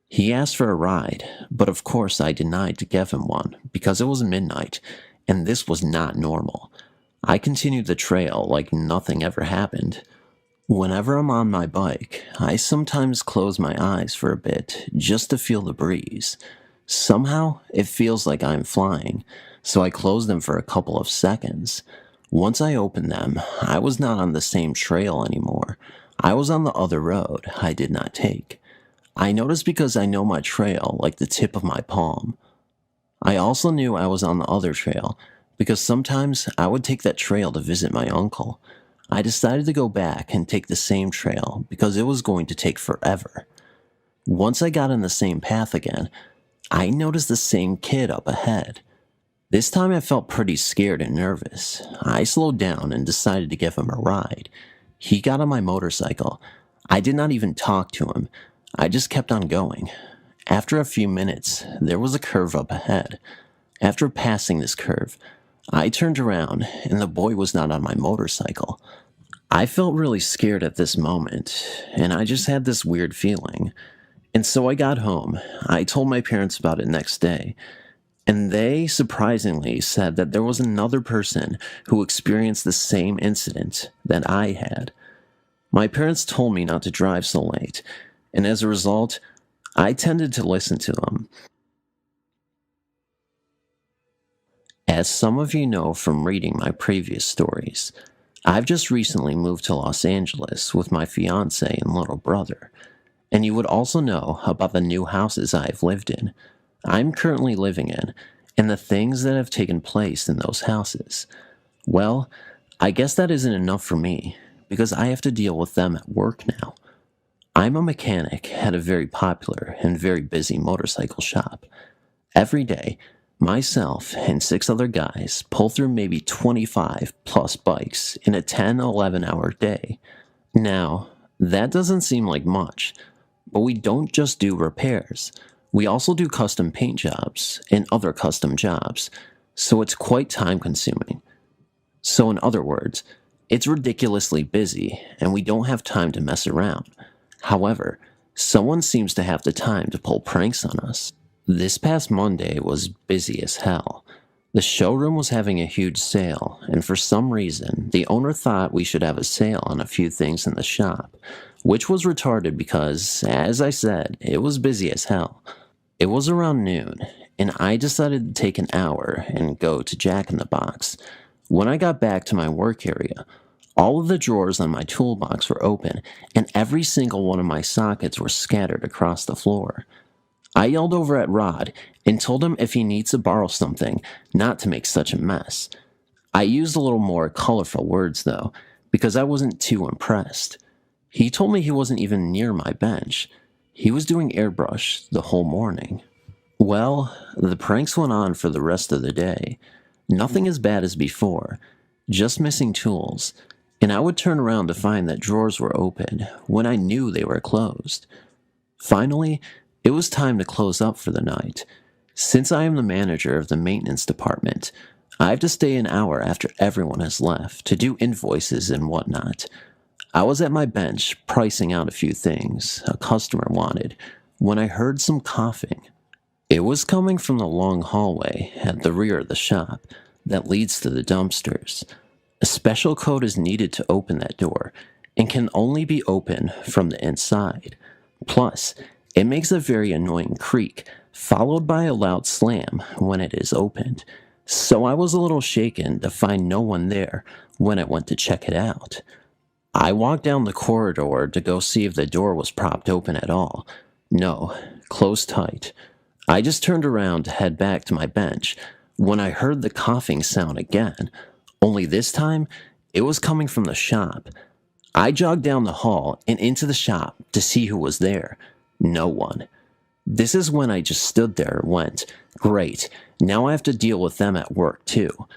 He asked for a ride, but of course I denied to give him one because it was midnight, and this was not normal. I continued the trail like nothing ever happened. Whenever I'm on my bike, I sometimes close my eyes for a bit just to feel the breeze. Somehow, it feels like I'm flying, so I closed them for a couple of seconds. Once I opened them, I was not on the same trail anymore. I was on the other road I did not take. I noticed because I know my trail like the tip of my palm. I also knew I was on the other trail because sometimes I would take that trail to visit my uncle. I decided to go back and take the same trail because it was going to take forever. Once I got on the same path again, I noticed the same kid up ahead. This time I felt pretty scared and nervous. I slowed down and decided to give him a ride. He got on my motorcycle. I did not even talk to him. I just kept on going. After a few minutes, there was a curve up ahead. After passing this curve, I turned around and the boy was not on my motorcycle. I felt really scared at this moment, and I just had this weird feeling. And so I got home. I told my parents about it next day. And they, surprisingly, said that there was another person who experienced the same incident that I had. My parents told me not to drive so late, and as a result, I tended to listen to them. As some of you know from reading my previous stories, I've just recently moved to Los Angeles with my fiance and little brother, and you would also know about the new houses I've lived in. I'm currently living in, and the things that have taken place in those houses. Well, I guess that isn't enough for me, because I have to deal with them at work now. I'm a mechanic at a very popular and very busy motorcycle shop. Every day, myself and 6 other guys pull through maybe 25 plus bikes in a 10-11 hour day. Now, that doesn't seem like much, but we don't just do repairs. We also do custom paint jobs and other custom jobs, so it's quite time consuming. So in other words, it's ridiculously busy and we don't have time to mess around. However, someone seems to have the time to pull pranks on us. This past Monday was busy as hell. The showroom was having a huge sale, and for some reason, the owner thought we should have a sale on a few things in the shop, which was retarded because, as I said, it was busy as hell. It was around noon, and I decided to take an hour and go to Jack in the Box. When I got back to my work area, all of the drawers on my toolbox were open, and every single one of my sockets were scattered across the floor. I yelled over at Rod and told him if he needs to borrow something, not to make such a mess. I used a little more colorful words, though, because I wasn't too impressed. He told me he wasn't even near my bench. He was doing airbrush the whole morning. Well, the pranks went on for the rest of the day. Nothing as bad as before, just missing tools, and I would turn around to find that drawers were open when I knew they were closed. Finally, it was time to close up for the night. Since I am the manager of the maintenance department, I have to stay an hour after everyone has left to do invoices and whatnot. I was at my bench pricing out a few things a customer wanted when I heard some coughing. It was coming from the long hallway at the rear of the shop that leads to the dumpsters. A special code is needed to open that door and can only be opened from the inside. Plus, it makes a very annoying creak, followed by a loud slam when it is opened. So I was a little shaken to find no one there when I went to check it out. I walked down the corridor to go see if the door was propped open at all. No, closed tight. I just turned around to head back to my bench when I heard the coughing sound again, only this time it was coming from the shop. I jogged down the hall and into the shop to see who was there. No one. This is when I just stood there and went, great, now I have to deal with them at work too.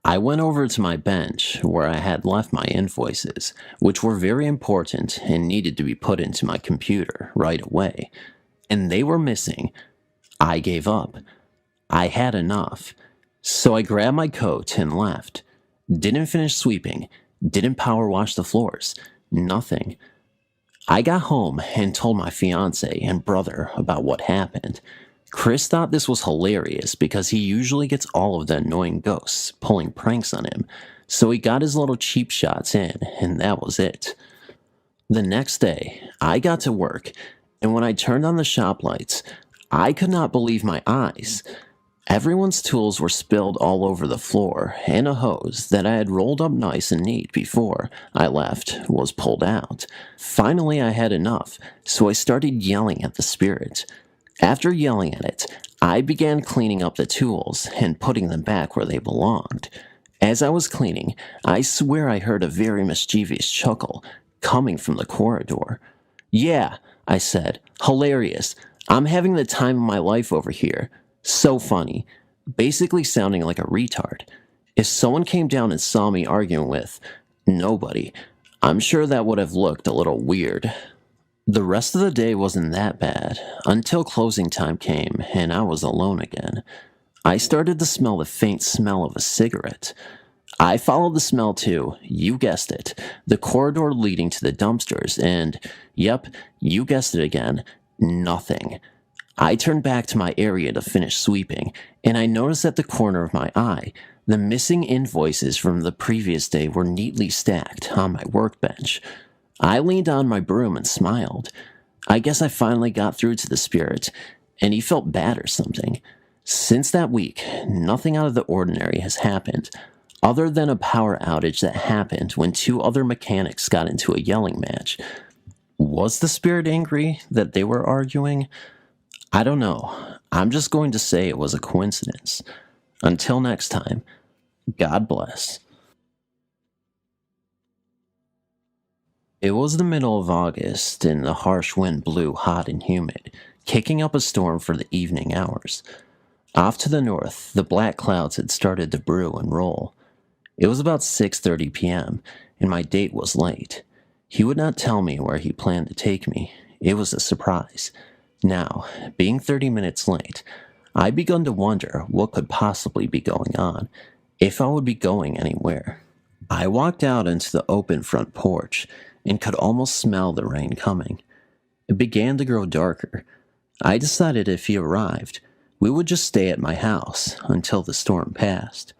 I went over to my bench where I had left my invoices, which were very important and needed to be put into my computer right away. And they were missing. I gave up. I had enough. So I grabbed my coat and left. Didn't finish sweeping. Didn't power wash the floors. Nothing. I got home and told my fiance and brother about what happened. Chris thought this was hilarious because he usually gets all of the annoying ghosts pulling pranks on him, so he got his little cheap shots in, and that was it. The next day, I got to work, and when I turned on the shop lights, I could not believe my eyes. Everyone's tools were spilled all over the floor, and a hose that I had rolled up nice and neat before I left was pulled out. Finally, I had enough, so I started yelling at the spirit. After yelling at it, I began cleaning up the tools and putting them back where they belonged. As I was cleaning, I swear I heard a very mischievous chuckle coming from the corridor. "Yeah," I said, "hilarious. I'm having the time of my life over here. So funny." Basically sounding like a retard. If someone came down and saw me arguing with nobody, I'm sure that would have looked a little weird. The rest of the day wasn't that bad, until closing time came and I was alone again. I started to smell the faint smell of a cigarette. I followed the smell to, you guessed it, the corridor leading to the dumpsters, and, yep, you guessed it again, nothing. I turned back to my area to finish sweeping, and I noticed at the corner of my eye, the missing invoices from the previous day were neatly stacked on my workbench. I leaned on my broom and smiled. I guess I finally got through to the spirit, and he felt bad or something. Since that week, nothing out of the ordinary has happened, other than a power outage that happened when two other mechanics got into a yelling match. Was the spirit angry that they were arguing? I don't know. I'm just going to say it was a coincidence. Until next time, God bless. It was the middle of August, and the harsh wind blew hot and humid, kicking up a storm for the evening hours. Off to the north, the black clouds had started to brew and roll. It was about 6:30 p.m., and my date was late. He would not tell me where he planned to take me. It was a surprise. Now, being 30 minutes late, I begun to wonder what could possibly be going on, if I would be going anywhere. I walked out into the open front porch and could almost smell the rain coming. It began to grow darker. I decided if he arrived, we would just stay at my house until the storm passed.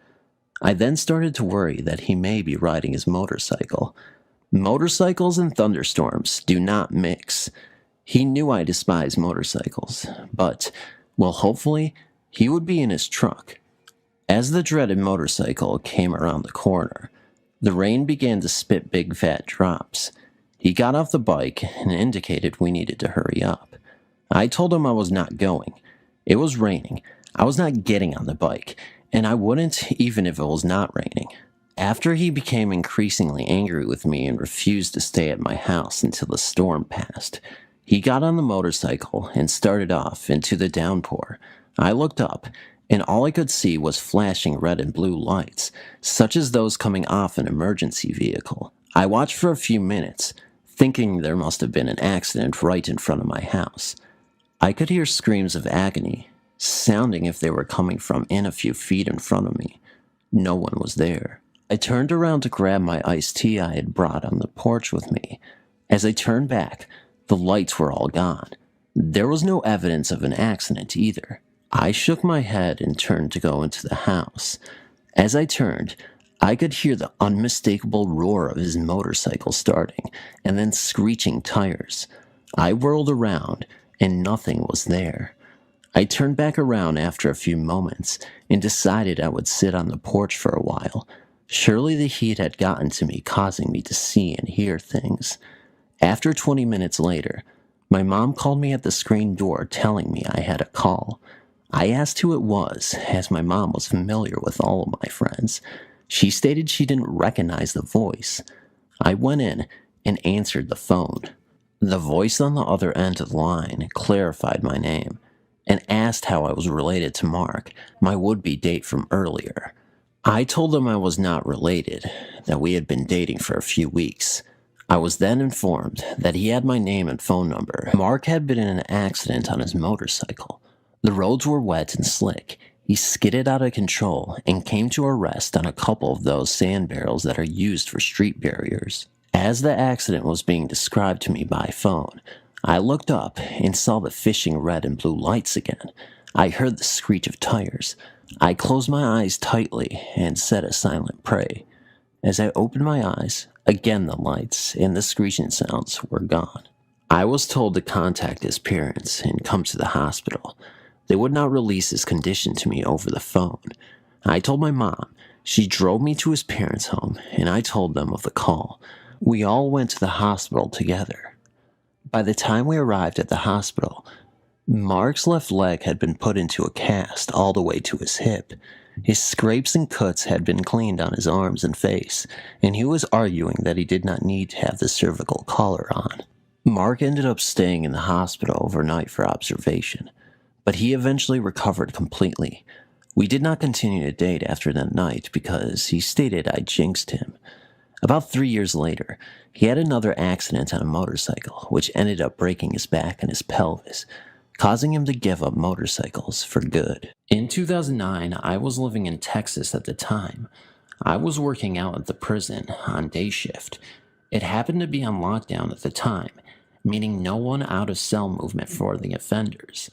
I then started to worry that he may be riding his motorcycle. Motorcycles and thunderstorms do not mix. He knew I despise motorcycles, but, well, hopefully, he would be in his truck. As the dreaded motorcycle came around the corner, the rain began to spit big fat drops. He got off the bike and indicated we needed to hurry up. I told him I was not going. It was raining. I was not getting on the bike,
and I wouldn't even if it was not raining. After he became increasingly angry with me and refused to stay at my house until the storm passed, he got on the motorcycle and started off into the downpour. I looked up, and all I could see was flashing red and blue lights, such as those coming off an emergency vehicle. I watched for a few minutes, thinking there must have been an accident right in front of my house. I could hear screams of agony, sounding if they were coming from in a few feet in front of me. No one was there. I turned around to grab my iced tea I had brought on the porch with me. As I turned back, the lights were all gone. There was no evidence of an accident either. I shook my head and turned to go into the house. As I turned, I could hear the unmistakable roar of his motorcycle starting and then screeching tires. I whirled around and nothing was there. I turned back around after a few moments and decided I would sit on the porch for a while. Surely the heat had gotten to me, causing me to see and hear things. After 20 minutes later, my mom called me at the screen door telling me I had a call. I asked who it was, as my mom was familiar with all of my friends. She stated she didn't recognize the voice. I went in and answered the phone. The voice on the other end of the line clarified my name and asked how I was related to Mark, my would-be date from earlier. I told them I was not related, that we had been dating for a few weeks. I was then informed that he had my name and phone number. Mark had been in an accident on his motorcycle. The roads were wet and slick. He skidded out of control and came to a rest on a couple of those sand barrels that are used for street barriers. As the accident was being described to me by phone, I looked up and saw the flashing red and blue lights again. I heard the screech of tires. I closed my eyes tightly and said a silent prayer. As I opened my eyes, again the lights and the screeching sounds were gone. I was told to contact his parents and come to the hospital. They would not release his condition to me over the phone. I told my mom. She drove me to his parents' home, and I told them of the call. We all went to the hospital together. By the time we arrived at the hospital, Mark's left leg had been put into a cast all the way to his hip. His scrapes and cuts had been cleaned on his arms and face, and he was arguing that he did not need to have the cervical collar on. Mark ended up staying in the hospital overnight for observation, but he eventually recovered completely. We did not continue to date after that night because he stated I jinxed him. About 3 years later, he had another accident on a motorcycle, which ended up breaking his back and his pelvis, causing him to give up motorcycles for good. In 2009, I was living in Texas at the time. I was working out at the prison on day shift. It happened to be on lockdown at the time, meaning no one out of cell movement for the offenders.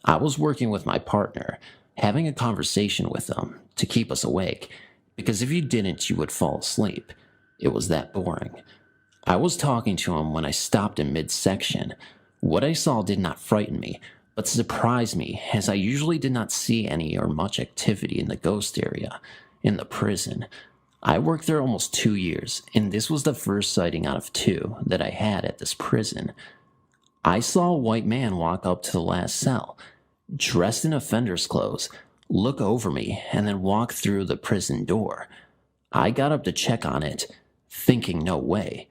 I was working with my partner, having a conversation with them to keep us awake, because if you didn't, you would fall asleep. It was that boring. I was talking to him when I stopped in midsection. What I saw did not frighten me, but surprised me, as I usually did not see any or much activity in the ghost area, in the prison. I worked there almost 2 years, and this was the first sighting out of 2 that I had at this prison. I saw a white man walk up to the last cell, dressed in offender's clothes, look over me, and then walk through the prison door. I got up to check on it, thinking no way.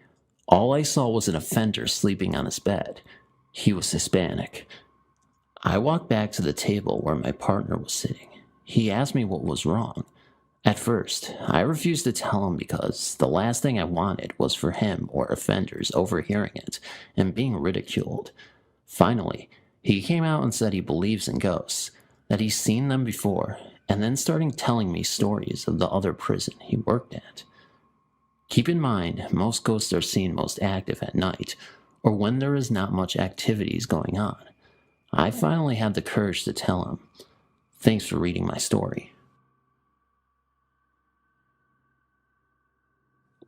All I saw was an offender sleeping on his bed. He was Hispanic. I walked back to the table where my partner was sitting. He asked me what was wrong. At first, I refused to tell him because the last thing I wanted was for him or offenders overhearing it and being ridiculed. Finally, he came out and said he believes in ghosts, that he's seen them before, and then started telling me stories of the other prison he worked at. Keep in mind, most ghosts are seen most active at night, or when there is not much activities going on. I finally had the courage to tell him. Thanks for reading my story.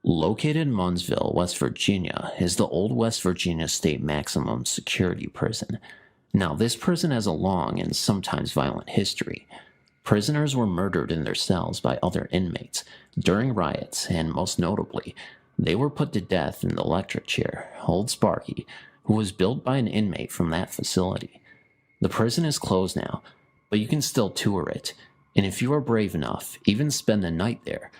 Located in Munnsville, West Virginia, is the old West Virginia State Maximum Security Prison. Now, this prison has a long and sometimes violent history. Prisoners were murdered in their cells by other inmates during riots, and most notably, they were put to death in the electric chair, Old Sparky, who was built by an inmate from that facility. The prison is closed now, but you can still tour it.
and if you are brave enough, even spend the night there.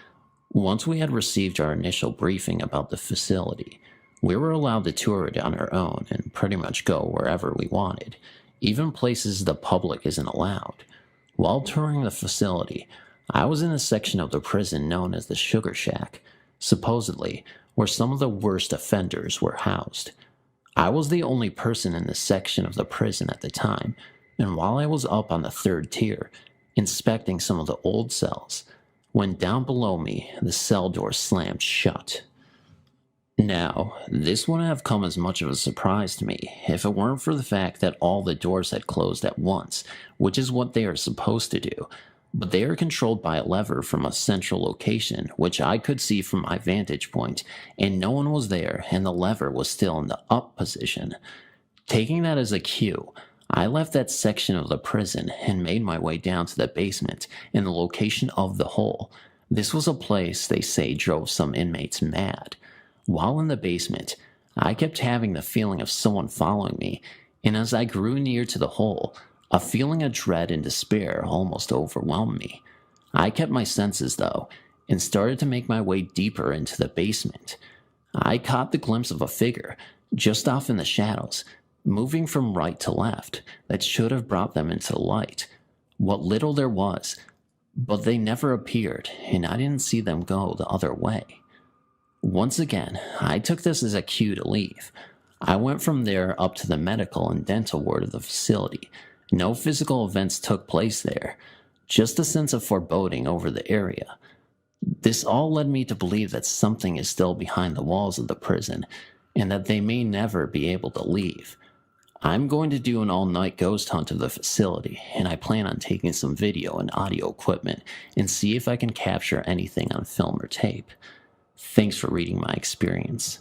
Once we had received our initial briefing about the facility, we were allowed to tour it on our own and pretty much go wherever we wanted, even places the public isn't allowed. While touring the facility, I was in a section of the prison known as the Sugar Shack, supposedly where some of the worst offenders were housed. I was the only person in this section of the prison at the time, and while I was up on the third tier, inspecting some of the old cells, when down below me, the cell door slammed shut. Now, this wouldn't have come as much of a surprise to me if it weren't for the fact that all the doors had closed at once, which is what they are supposed to do, but they are controlled by a lever from a central location, which I could see from my vantage point, and no one was there, and the lever was still in the up position. Taking that as a cue, I left that section of the prison and made my way down to the basement in the location of the hole. This was a place they say drove some inmates mad. While in the basement, I kept having the feeling of someone following me, and as I grew near to the hole, a feeling of dread and despair almost overwhelmed me. I kept my senses, though, and started to make my way deeper into the basement. I caught the glimpse of a figure, just off in the shadows, moving from right to left, that should have brought them into the light. What little there was, but they never appeared, and I didn't see them go the other way. Once again, I took this as a cue to leave. I went from there up to the medical and dental ward of the facility. No physical events took place there, just a sense of foreboding over the area. This all led me to believe that something is still behind the walls of the prison, and that they may never be able to leave. I'm going to do an all-night ghost hunt of the facility, and I plan on taking some video and audio equipment and see if I can capture anything on film or tape. Thanks for reading my experience.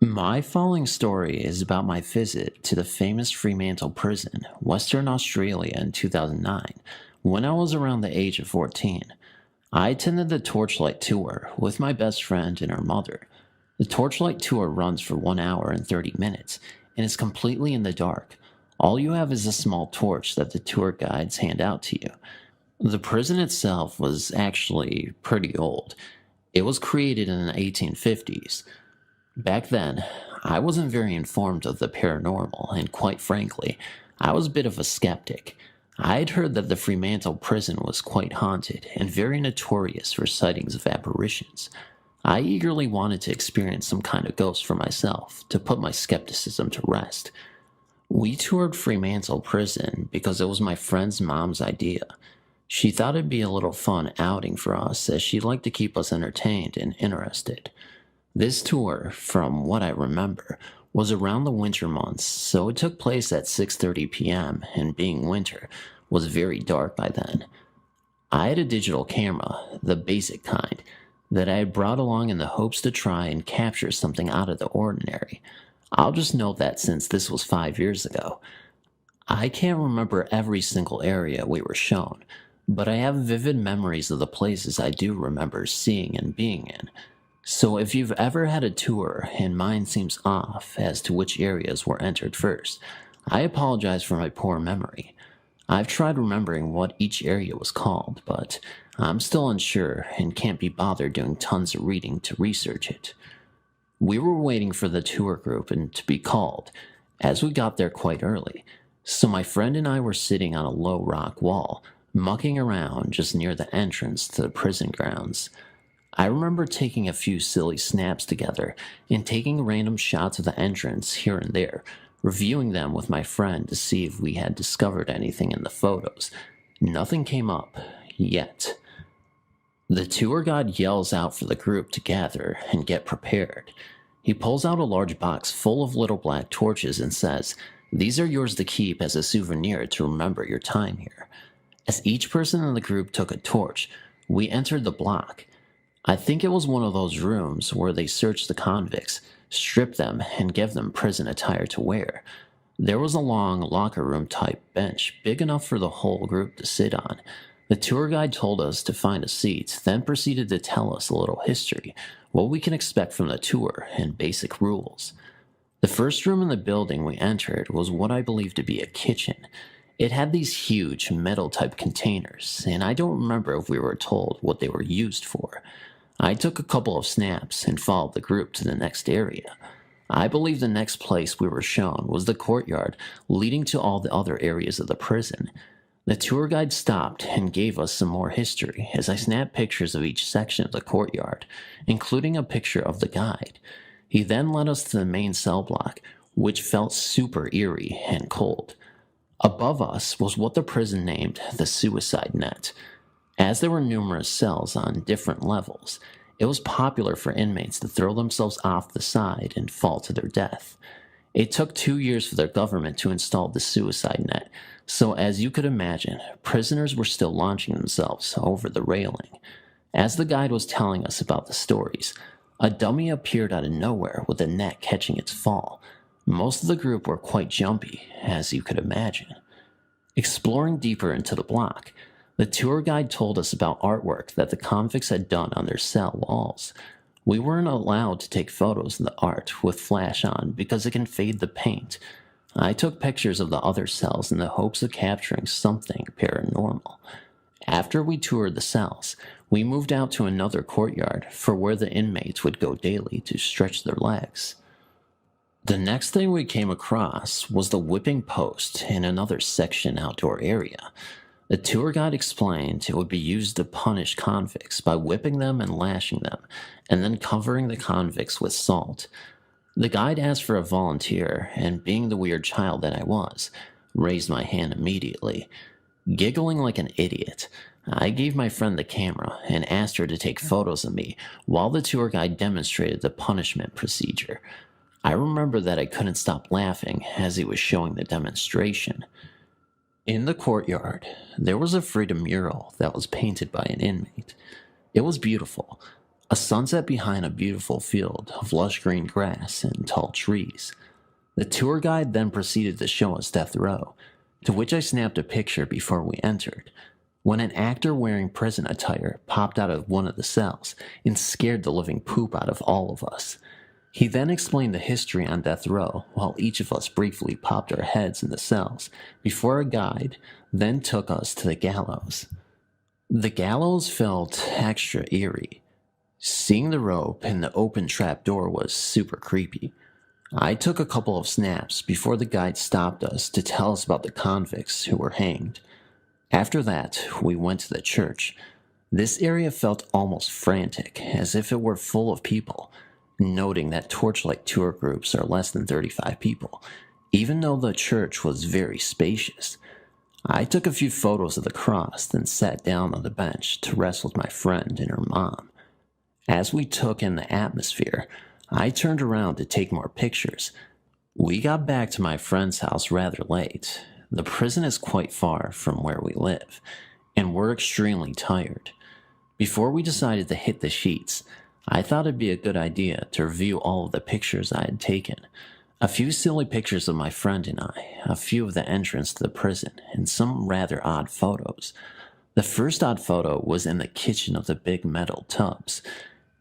My following story is about my visit to the famous Fremantle Prison, Western Australia in 2009, when I was around the age of 14. I attended the Torchlight Tour with my best friend and her mother. The Torchlight Tour runs for 1 hour and 30 minutes and is completely in the dark. All you have is a small torch that the tour guides hand out to you. The prison itself was actually pretty old. It was created in the 1850s. Back then, I wasn't very informed of the paranormal, and quite frankly, I was a bit of a skeptic. I had heard that the Fremantle prison was quite haunted and very notorious for sightings of apparitions. I eagerly wanted to experience some kind of ghost for myself to put my skepticism to rest. We toured Fremantle prison because it was my friend's mom's idea. She thought it'd be a little fun outing for us, as she'd like to keep us entertained and interested. This tour, from what I remember, was around the winter months, so it took place at 6:30 p.m., and being winter, was very dark by then. I had a digital camera, the basic kind, that I had brought along in the hopes to try and capture something out of the ordinary. I'll just note that since this was 5 years ago, I can't remember every single area we were shown, but I have vivid memories of the places I do remember seeing and being in. So if you've ever had a tour and mine seems off as to which areas were entered first, I apologize for my poor memory. I've tried remembering what each area was called, but I'm still unsure and can't be bothered doing tons of reading to research it. We were waiting for the tour group and to be called, as we got there quite early, so my friend and I were sitting on a low rock wall, mucking around just near the entrance to the prison grounds. I remember taking a few silly snaps together and taking random shots of the entrance here and there, reviewing them with my friend to see if we had discovered anything in the photos. Nothing came up, yet. The tour guide yells out for the group to gather and get prepared. He pulls out a large box full of little black torches and says, "These are yours to keep as a souvenir to remember your time here." As each person in the group took a torch, we entered the block. I think it was one of those rooms where they search the convicts, strip them, and give them prison attire to wear. There was a long locker room type bench, big enough for the whole group to sit on. The tour guide told us to find a seat, then proceeded to tell us a little history, what we can expect from the tour, and basic rules. The first room in the building we entered was what I believe to be a kitchen. It had these huge metal-type containers, and I don't remember if we were told what they were used for. I took a couple of snaps and followed the group to the next area. I believe the next place we were shown was the courtyard leading to all the other areas of the prison. The tour guide stopped and gave us some more history as I snapped pictures of each section of the courtyard, including a picture of the guide. He then led us to the main cell block, which felt super eerie and cold. Above us was what the prison named the suicide net. As there were numerous cells on different levels, it was popular for inmates to throw themselves off the side and fall to their death. It took 2 years for the government to install the suicide net, so as you could imagine, prisoners were still launching themselves over the railing. As the guide was telling us about the stories, a dummy appeared out of nowhere with a net catching its fall. Most of the group were quite jumpy, as you could imagine. Exploring deeper into the block, the tour guide told us about artwork that the convicts had done on their cell walls. We weren't allowed to take photos of the art with flash on because it can fade the paint. I took pictures of the other cells in the hopes of capturing something paranormal. After we toured the cells, we moved out to another courtyard for where the inmates would go daily to stretch their legs. The next thing we came across was the whipping post in another section outdoor area. The tour guide explained it would be used to punish convicts by whipping them and lashing them, and then covering the convicts with salt. The guide asked for a volunteer, and being the weird child that I was, raised my hand immediately. Giggling like an idiot, I gave my friend the camera and asked her to take photos of me while the tour guide demonstrated the punishment procedure. I remember that I couldn't stop laughing as he was showing the demonstration. In the courtyard, there was a freedom mural that was painted by an inmate. It was beautiful. A sunset behind a beautiful field of lush green grass and tall trees. The tour guide then proceeded to show us death row, to which I snapped a picture before we entered, when an actor wearing prison attire popped out of one of the cells and scared the living poop out of all of us. He then explained the history on death row while each of us briefly popped our heads in the cells before a guide then took us to the gallows. The gallows felt extra eerie. Seeing the rope and the open trap door was super creepy. I took a couple of snaps before the guide stopped us to tell us about the convicts who were hanged. After that, we went to the church. This area felt almost frantic, as if it were full of people, noting that torchlight tour groups are less than 35 people, even though the church was very spacious. I took a few photos of the cross, then sat down on the bench to rest with my friend and her mom. As we took in the atmosphere, I turned around to take more pictures. We got back to my friend's house rather late. The prison is quite far from where we live, and we're extremely tired. Before we decided to hit the sheets, I thought it'd be a good idea to review all of the pictures I had taken. A few silly pictures of my friend and I, a few of the entrance to the prison, and some rather odd photos. The first odd photo was in the kitchen of the big metal tubs.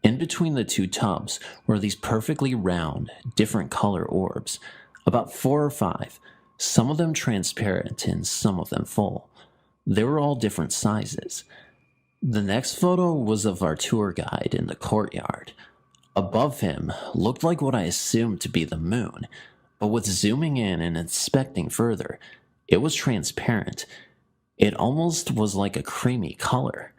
In between the two tubs were these perfectly round, different color orbs, about 4 or 5, some of them transparent and some of them full. They were all different sizes. The next photo was of our tour guide in the courtyard. Above him looked like what I assumed to be the moon, but with zooming in and inspecting further, it was transparent. It almost was like a creamy color.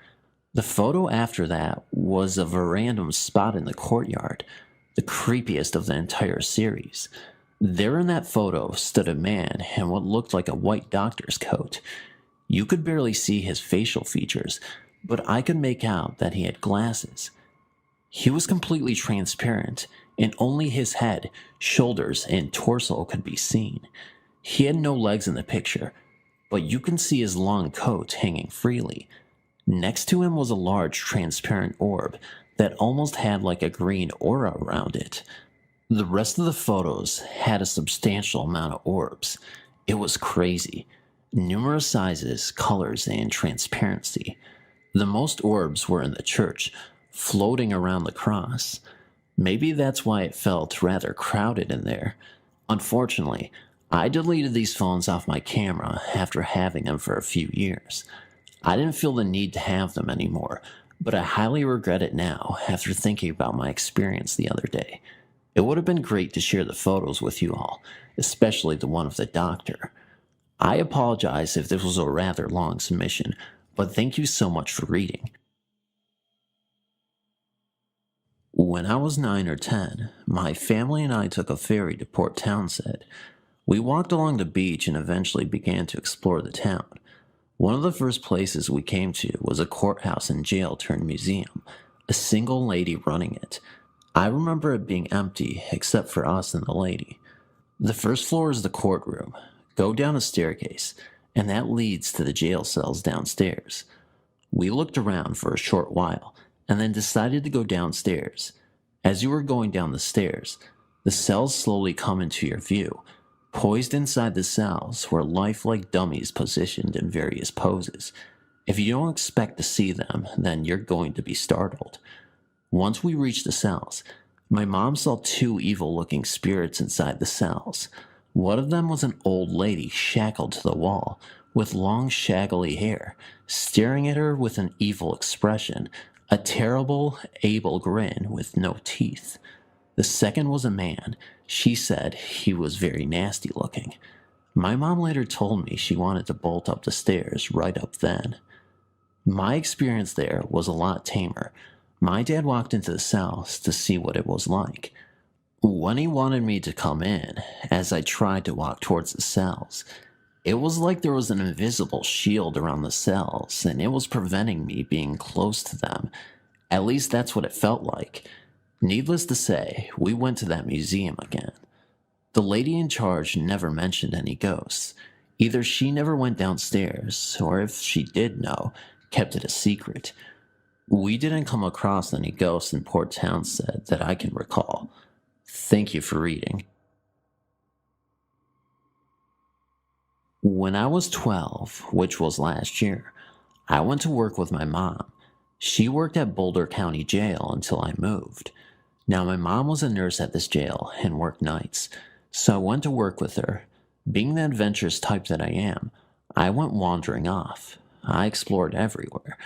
The photo after that was of a random spot in the courtyard, the creepiest of the entire series. There in that photo stood a man in what looked like a white doctor's coat. You could barely see his facial features, but I could make out that he had glasses. He was completely transparent, and only his head, shoulders, and torso could be seen. He had no legs in the picture, but you can see his long coat hanging freely. Next to him was a large transparent orb that almost had like a green aura around it. The rest of the photos had a substantial amount of orbs. It was crazy. Numerous sizes, colors, and transparency. The most orbs were in the church, floating around the cross. Maybe that's why it felt rather crowded in there. Unfortunately, I deleted these phones off my camera after having them for a few years. I didn't feel the need to have them anymore, but I highly regret it now after thinking about my experience the other day. It would have been great to share the photos with you all, especially the one of the doctor. I apologize if this was a rather long submission, but thank you so much for reading. When I was 9 or 10, my family and I took a ferry to Port Townsend. We walked along the beach and eventually began to explore the town. One of the first places we came to was a courthouse and jail turned museum, a single lady running it. I remember it being empty except for us and the lady. The first floor is the courtroom. Go down a staircase, and that leads to the jail cells downstairs. We looked around for a short while, and then decided to go downstairs. As you were going down the stairs, the cells slowly come into your view. Poised inside the cells were lifelike dummies positioned in various poses. If you don't expect to see them, then you're going to be startled. Once we reached the cells, my mom saw two evil-looking spirits inside the cells. One of them was an old lady shackled to the wall, with long shaggly hair, staring at her with an evil expression, a terrible, able grin with no teeth. The second was a man. She said he was very nasty looking. My mom later told me she wanted to bolt up the stairs right up then. My experience there was a lot tamer. My dad walked into the cells to see what it was like. When he wanted me to come in, as I tried to walk towards the cells, it was like there was an invisible shield around the cells, and it was preventing me being close to them. At least that's what it felt like. Needless to say, we went to that museum again. The lady in charge never mentioned any ghosts. Either she never went downstairs, or if she did know, kept it a secret. We didn't come across any ghosts in Port Townsend that I can recall. Thank you for reading. When I was 12, which was last year, I went to work with my mom. She worked at Boulder County Jail until I moved. Now, my mom was a nurse at this jail and worked nights, so I went to work with her. Being the adventurous type that I am, I went wandering off. I explored everywhere.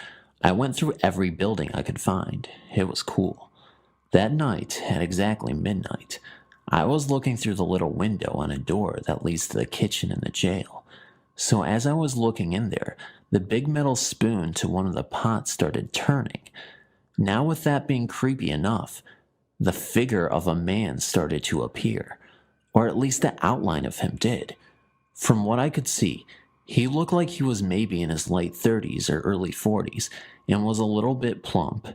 I went through every building I could find. It was cool. That night, at exactly midnight, I was looking through the little window on a door that leads to the kitchen in the jail. So as I was looking in there, the big metal spoon to one of the pots started turning. Now, with that being creepy enough, the figure of a man started to appear, or at least the outline of him did. From what I could see, he looked like he was maybe in his late 30s or early 40s and was a little bit plump.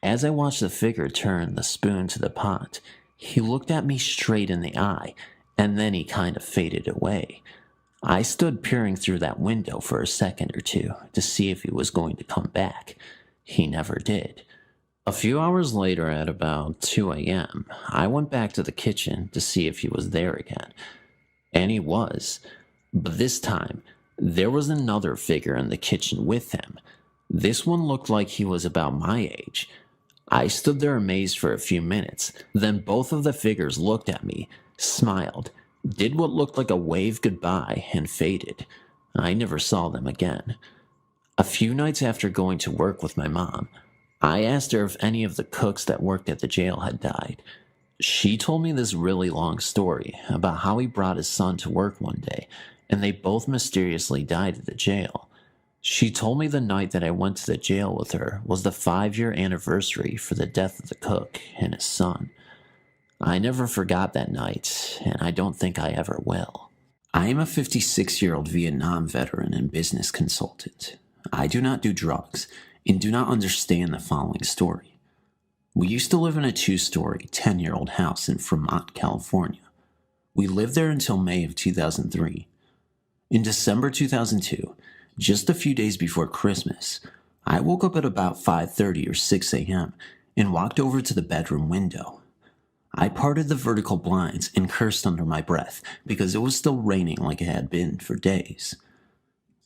As I watched the figure turn the spoon to the pot, he looked at me straight in the eye, and then he kind of faded away. I stood peering through that window for a second or two to see if he was going to come back. He never did. A few hours later, at about 2 a.m., I went back to the kitchen to see if he was there again. And he was. But this time, there was another figure in the kitchen with him. This one looked like he was about my age. I stood there amazed for a few minutes. Then both of the figures looked at me, smiled, did what looked like a wave goodbye, and faded. I never saw them again. A few nights after going to work with my mom, I asked her if any of the cooks that worked at the jail had died. She told me this really long story about how he brought his son to work one day, and they both mysteriously died at the jail. She told me the night that I went to the jail with her was the 5-year anniversary for the death of the cook and his son. I never forgot that night, and I don't think I ever will. I am a 56-year-old Vietnam veteran and business consultant. I do not do drugs and do not understand the following story. We used to live in a 2-story, 10-year-old house in Fremont, California. We lived there until May of 2003. In December 2002, just a few days before Christmas, I woke up at about 5:30 or 6 a.m. and walked over to the bedroom window. I parted the vertical blinds and cursed under my breath because it was still raining like it had been for days.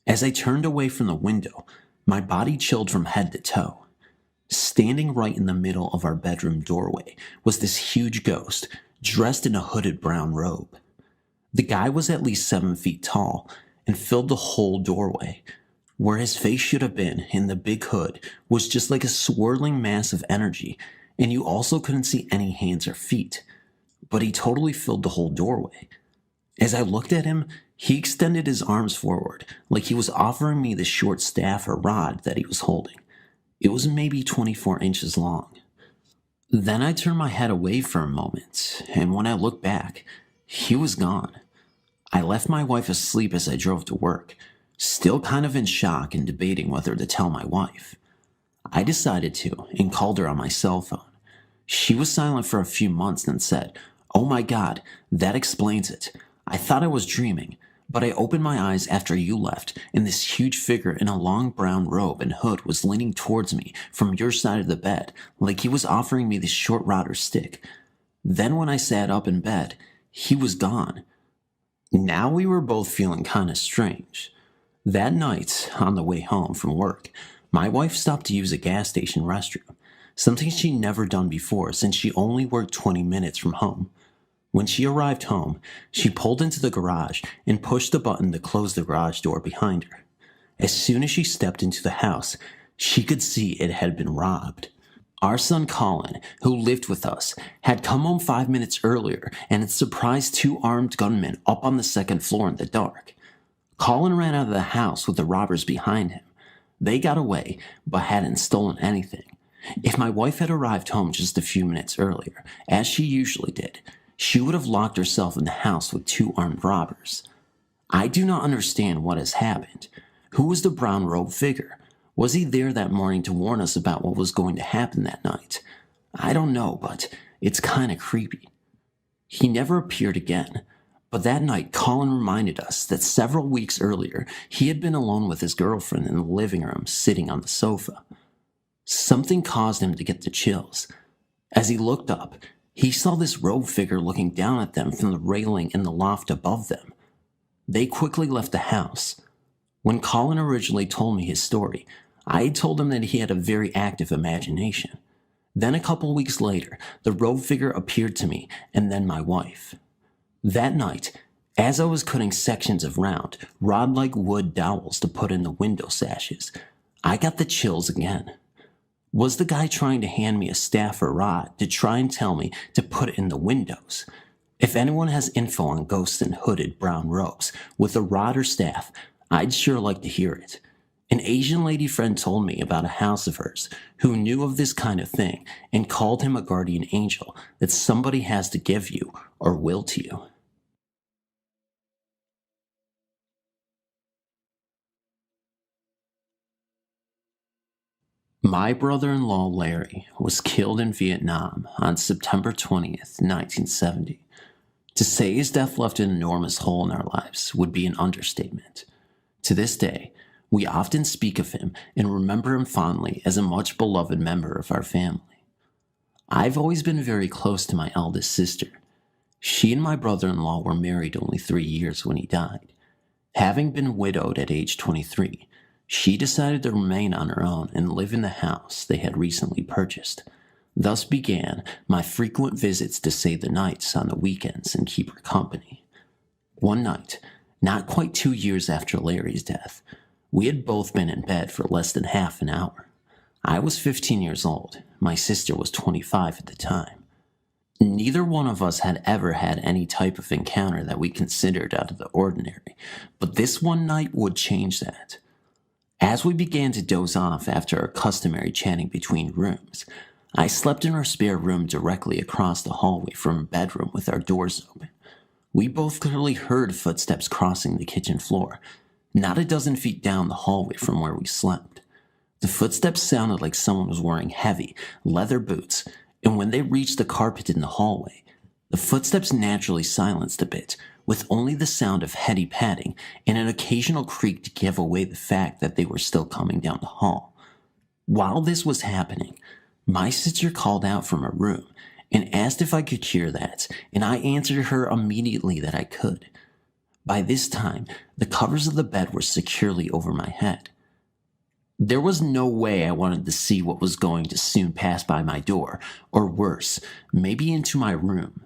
As I turned away from the window, my body chilled from head to toe. Standing right in the middle of our bedroom doorway was this huge ghost dressed in a hooded brown robe. The guy was at least 7 feet tall and filled the whole doorway. Where his face should have been in the big hood was just like a swirling mass of energy, and you also couldn't see any hands or feet. But he totally filled the whole doorway. As I looked at him, he extended his arms forward, like he was offering me the short staff or rod that he was holding. It was maybe 24 inches long. Then I turned my head away for a moment, and when I looked back, he was gone. I left my wife asleep as I drove to work, still kind of in shock and debating whether to tell my wife. I decided to and called her on my cell phone. She was silent for a few months and said, "Oh my God, that explains it. I thought I was dreaming, but I opened my eyes after you left, and this huge figure in a long brown robe and hood was leaning towards me from your side of the bed, like he was offering me this short rod or stick. Then when I sat up in bed, he was gone." Now we were both feeling kind of strange. That night, on the way home from work, my wife stopped to use a gas station restroom, something she'd never done before since she only worked 20 minutes from home. When she arrived home, she pulled into the garage and pushed the button to close the garage door behind her. As soon as she stepped into the house, she could see it had been robbed. Our son Colin, who lived with us, had come home 5 minutes earlier and had surprised 2 armed gunmen up on the 2nd floor in the dark. Colin ran out of the house with the robbers behind him. They got away, but hadn't stolen anything. If my wife had arrived home just a few minutes earlier, as she usually did, she would have locked herself in the house with 2 armed robbers. I do not understand what has happened. Who was the brown robe figure? Was he there that morning to warn us about what was going to happen that night? I don't know, but it's kind of creepy. He never appeared again. But that night, Colin reminded us that several weeks earlier, he had been alone with his girlfriend in the living room, sitting on the sofa. Something caused him to get the chills. As he looked up, he saw this robed figure looking down at them from the railing in the loft above them. They quickly left the house. When Colin originally told me his story, I had told him that he had a very active imagination. Then a couple weeks later, the robed figure appeared to me, and then my wife. That night, as I was cutting sections of round, rod-like wood dowels to put in the window sashes, I got the chills again. Was the guy trying to hand me a staff or rod to try and tell me to put it in the windows? If anyone has info on ghosts in hooded brown robes with a rod or staff, I'd sure like to hear it. An Asian lady friend told me about a house of hers who knew of this kind of thing and called him a guardian angel that somebody has to give you or will to you. My brother-in-law Larry was killed in Vietnam on September 20th, 1970. To say his death left an enormous hole in our lives would be an understatement. To this day, we often speak of him and remember him fondly as a much beloved member of our family. I've always been very close to my eldest sister. She and my brother-in-law were married only 3 years when he died. Having been widowed at age 23, she decided to remain on her own and live in the house they had recently purchased. Thus began my frequent visits to stay the nights on the weekends and keep her company. One night, not quite 2 years after Larry's death, we had both been in bed for less than half an hour. I was 15 years old. My sister was 25 at the time. Neither one of us had ever had any type of encounter that we considered out of the ordinary, but this one night would change that. As we began to doze off after our customary chatting between rooms, I slept in our spare room directly across the hallway from our bedroom with our doors open. We both clearly heard footsteps crossing the kitchen floor, not a dozen feet down the hallway from where we slept. The footsteps sounded like someone was wearing heavy, leather boots, and when they reached the carpet in the hallway, the footsteps naturally silenced a bit, with only the sound of heady padding and an occasional creak to give away the fact that they were still coming down the hall. While this was happening, my sister called out from her room and asked if I could hear that, and I answered her immediately that I could. By this time, the covers of the bed were securely over my head. There was no way I wanted to see what was going to soon pass by my door, or worse, maybe into my room.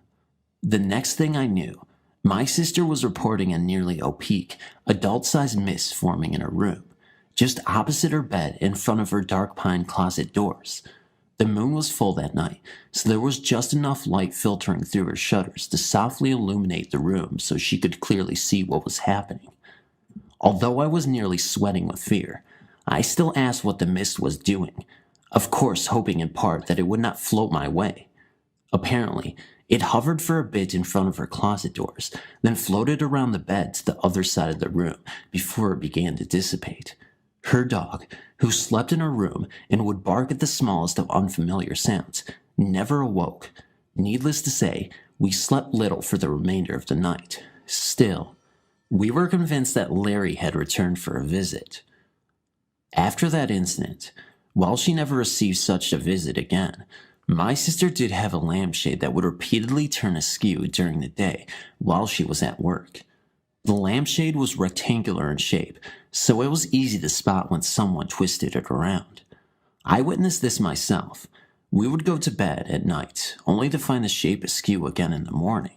The next thing I knew, My sister was reporting a nearly opaque, adult-sized mist forming in her room, just opposite her bed in front of her dark pine closet doors. The moon was full that night, so there was just enough light filtering through her shutters to softly illuminate the room so she could clearly see what was happening. Although I was nearly sweating with fear, I still asked what the mist was doing, of course hoping in part that it would not float my way. Apparently, it hovered for a bit in front of her closet doors, then floated around the bed to the other side of the room before it began to dissipate. Her dog, who slept in her room and would bark at the smallest of unfamiliar sounds, never awoke. Needless to say, we slept little for the remainder of the night. Still, we were convinced that Larry had returned for a visit. After that incident, while she never received such a visit again, my sister did have a lampshade that would repeatedly turn askew during the day while she was at work. The lampshade was rectangular in shape, so it was easy to spot when someone twisted it around. I witnessed this myself. We would go to bed at night, only to find the shape askew again in the morning.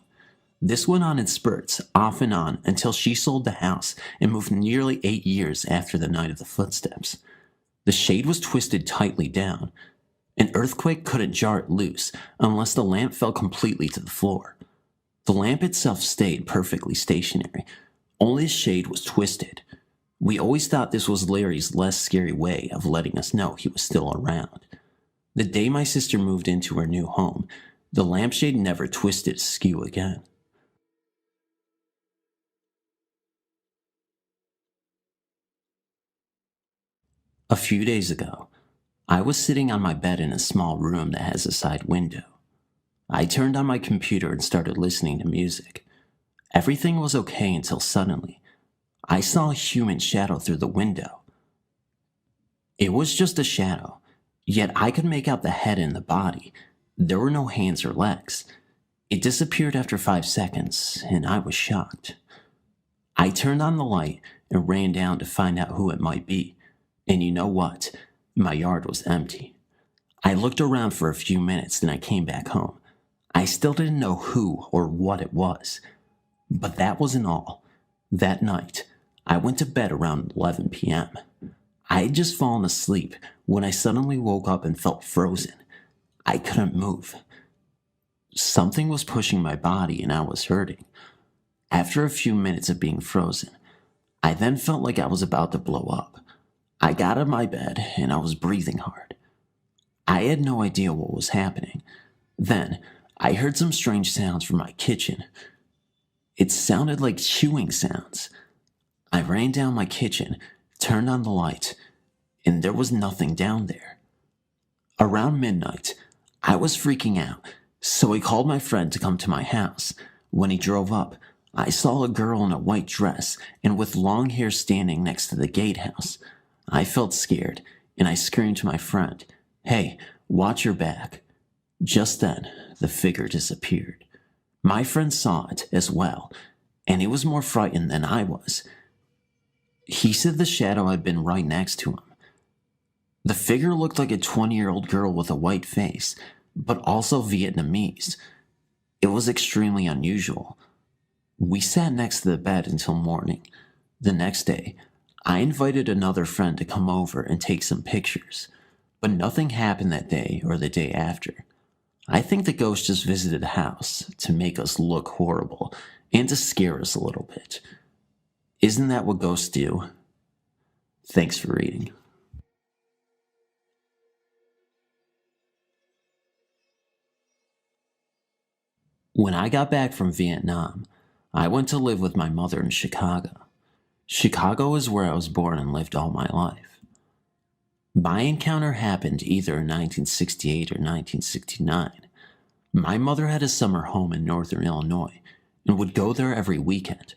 This went on in spurts, off and on, until she sold the house and moved nearly 8 years after the night of the footsteps. The shade was twisted tightly down. An earthquake couldn't jar it loose unless the lamp fell completely to the floor. The lamp itself stayed perfectly stationary, only the shade was twisted. We always thought this was Larry's less scary way of letting us know he was still around. The day my sister moved into her new home, the lampshade never twisted askew again. A few days ago, I was sitting on my bed in a small room that has a side window. I turned on my computer and started listening to music. Everything was okay until suddenly, I saw a human shadow through the window. It was just a shadow, yet I could make out the head and the body. There were no hands or legs. It disappeared after 5 seconds, and I was shocked. I turned on the light and ran down to find out who it might be. And you know what? My yard was empty. I looked around for a few minutes, then I came back home. I still didn't know who or what it was. But that wasn't all. That night, I went to bed around 11 p.m. I had just fallen asleep when I suddenly woke up and felt frozen. I couldn't move. Something was pushing my body and I was hurting. After a few minutes of being frozen, I then felt like I was about to blow up. I got out of my bed and I was breathing hard. I had no idea what was happening. Then, I heard some strange sounds from my kitchen. It sounded like chewing sounds. I ran down my kitchen, turned on the light, and there was nothing down there. Around midnight, I was freaking out, so I called my friend to come to my house. When he drove up, I saw a girl in a white dress and with long hair standing next to the gatehouse. I felt scared, and I screamed to my friend, "Hey, watch your back." Just then, the figure disappeared. My friend saw it as well, and he was more frightened than I was. He said the shadow had been right next to him. The figure looked like a 20-year-old girl with a white face, but also Vietnamese. It was extremely unusual. We sat next to the bed until morning. The next day, I invited another friend to come over and take some pictures, but nothing happened that day or the day after. I think the ghost just visited the house to make us look horrible and to scare us a little bit. Isn't that what ghosts do? Thanks for reading. When I got back from Vietnam, I went to live with my mother in Chicago. Chicago is where I was born and lived all my life. My encounter happened either in 1968 or 1969. My mother had a summer home in northern Illinois and would go there every weekend.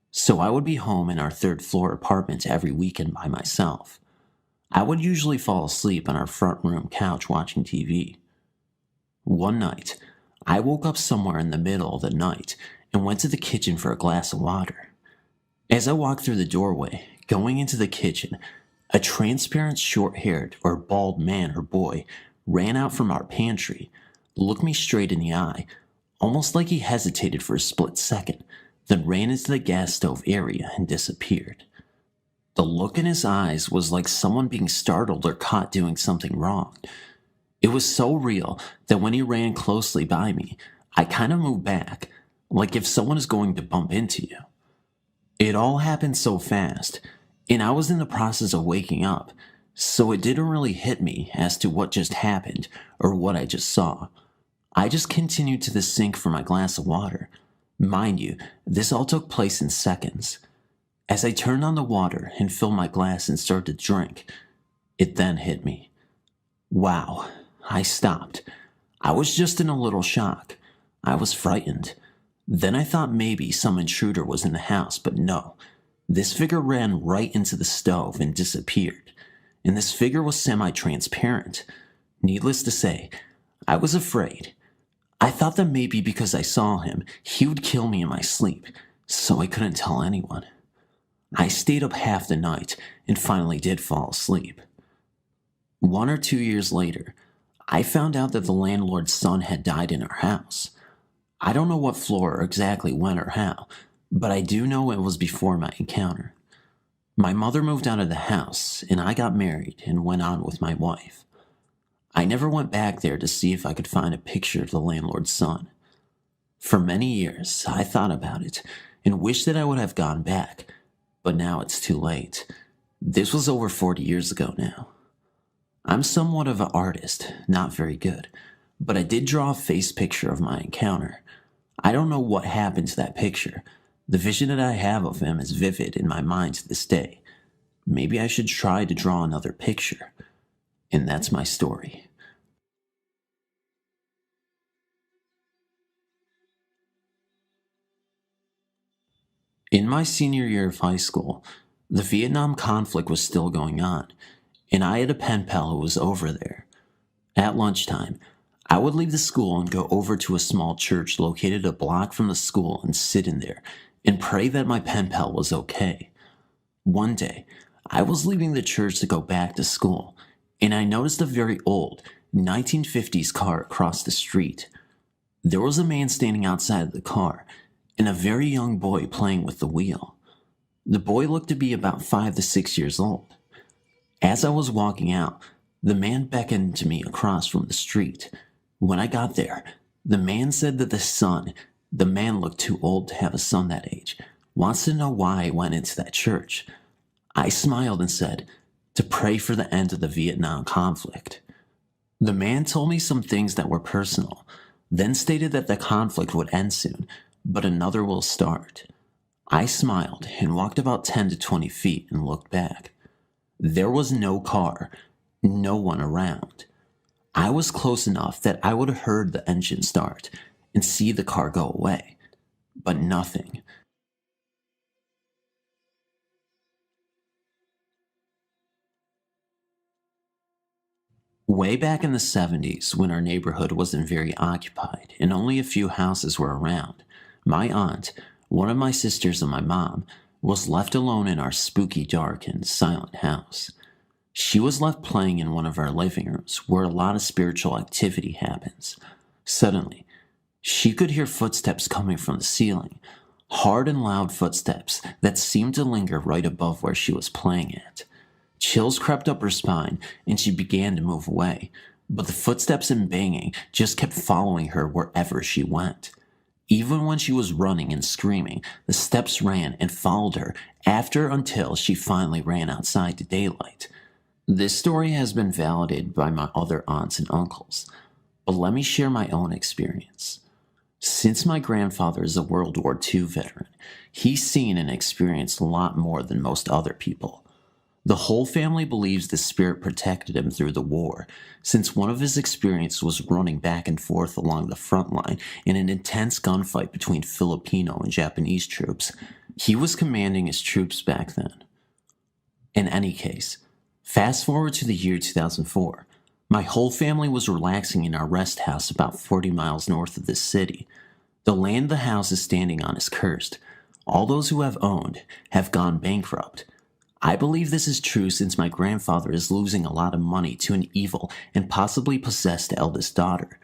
So I would be home in our third-floor apartment every weekend by myself. I would usually fall asleep on our front room couch watching TV. One night, I woke up somewhere in the middle of the night and went to the kitchen for a glass of water. As I walked through the doorway, going into the kitchen, a transparent short-haired or bald man or boy ran out from our pantry, looked me straight in the eye, almost like he hesitated for a split second, then ran into the gas stove area and disappeared. The look in his eyes was like someone being startled or caught doing something wrong. It was so real that when he ran closely by me, I kind of moved back, like if someone is going to bump into you. It all happened so fast, and I was in the process of waking up, so it didn't really hit me as to what just happened or what I just saw. I just continued to the sink for my glass of water. Mind you, this all took place in seconds. As I turned on the water and filled my glass and started to drink, it then hit me. Wow, I stopped. I was just in a little shock. I was frightened. Then I thought maybe some intruder was in the house, but no. This figure ran right into the stove and disappeared. And this figure was semi-transparent. Needless to say, I was afraid. I thought that maybe because I saw him, he would kill me in my sleep, so I couldn't tell anyone. I stayed up half the night and finally did fall asleep. 1 or 2 years later, I found out that the landlord's son had died in our house. I don't know what floor or exactly when or how, but I do know it was before my encounter. My mother moved out of the house, and I got married and went on with my wife. I never went back there to see if I could find a picture of the landlord's son. For many years, I thought about it and wished that I would have gone back, but now it's too late. This was over 40 years ago now. I'm somewhat of an artist, not very good, but I did draw a face picture of my encounter. I don't know what happened to that picture. The vision that I have of him is vivid in my mind to this day. Maybe I should try to draw another picture. And that's my story. In my senior year of high school, the Vietnam conflict was still going on, and I had a pen pal who was over there. At lunchtime, I would leave the school and go over to a small church located a block from the school and sit in there and pray that my pen pal was okay. One day, I was leaving the church to go back to school, and I noticed a very old 1950s car across the street. There was a man standing outside of the car, and a very young boy playing with the wheel. The boy looked to be about 5 to 6 years old. As I was walking out, the man beckoned to me across from the street. When I got there, the man said that the man looked too old to have a son that age, wants to know why I went into that church. I smiled and said, to pray for the end of the Vietnam conflict. The man told me some things that were personal, then stated that the conflict would end soon, but another will start. I smiled and walked about 10 to 20 feet and looked back. There was no car, no one around. I was close enough that I would have heard the engine start and see the car go away, but nothing. Way back in the 70s, when our neighborhood wasn't very occupied and only a few houses were around, my aunt, one of my sisters and my mom, was left alone in our spooky, dark, and silent house. She was left playing in one of our living rooms where a lot of spiritual activity happens. Suddenly, she could hear footsteps coming from the ceiling, hard and loud footsteps that seemed to linger right above where she was playing at. Chills crept up her spine, and she began to move away, but the footsteps and banging just kept following her wherever she went. Even when she was running and screaming, the steps ran and followed her until she finally ran outside to daylight. This story has been validated by my other aunts and uncles, but let me share my own experience. Since my grandfather is a World War II veteran, he's seen and experienced a lot more than most other people. The whole family believes the spirit protected him through the war, since one of his experiences was running back and forth along the front line in an intense gunfight between Filipino and Japanese troops. He was commanding his troops back then. In any case, fast forward to the year 2004. My whole family was relaxing in our rest house about 40 miles north of this city. The land the house is standing on is cursed. All those who have owned have gone bankrupt. I believe this is true since my grandfather is losing a lot of money to an evil and possibly possessed eldest daughter.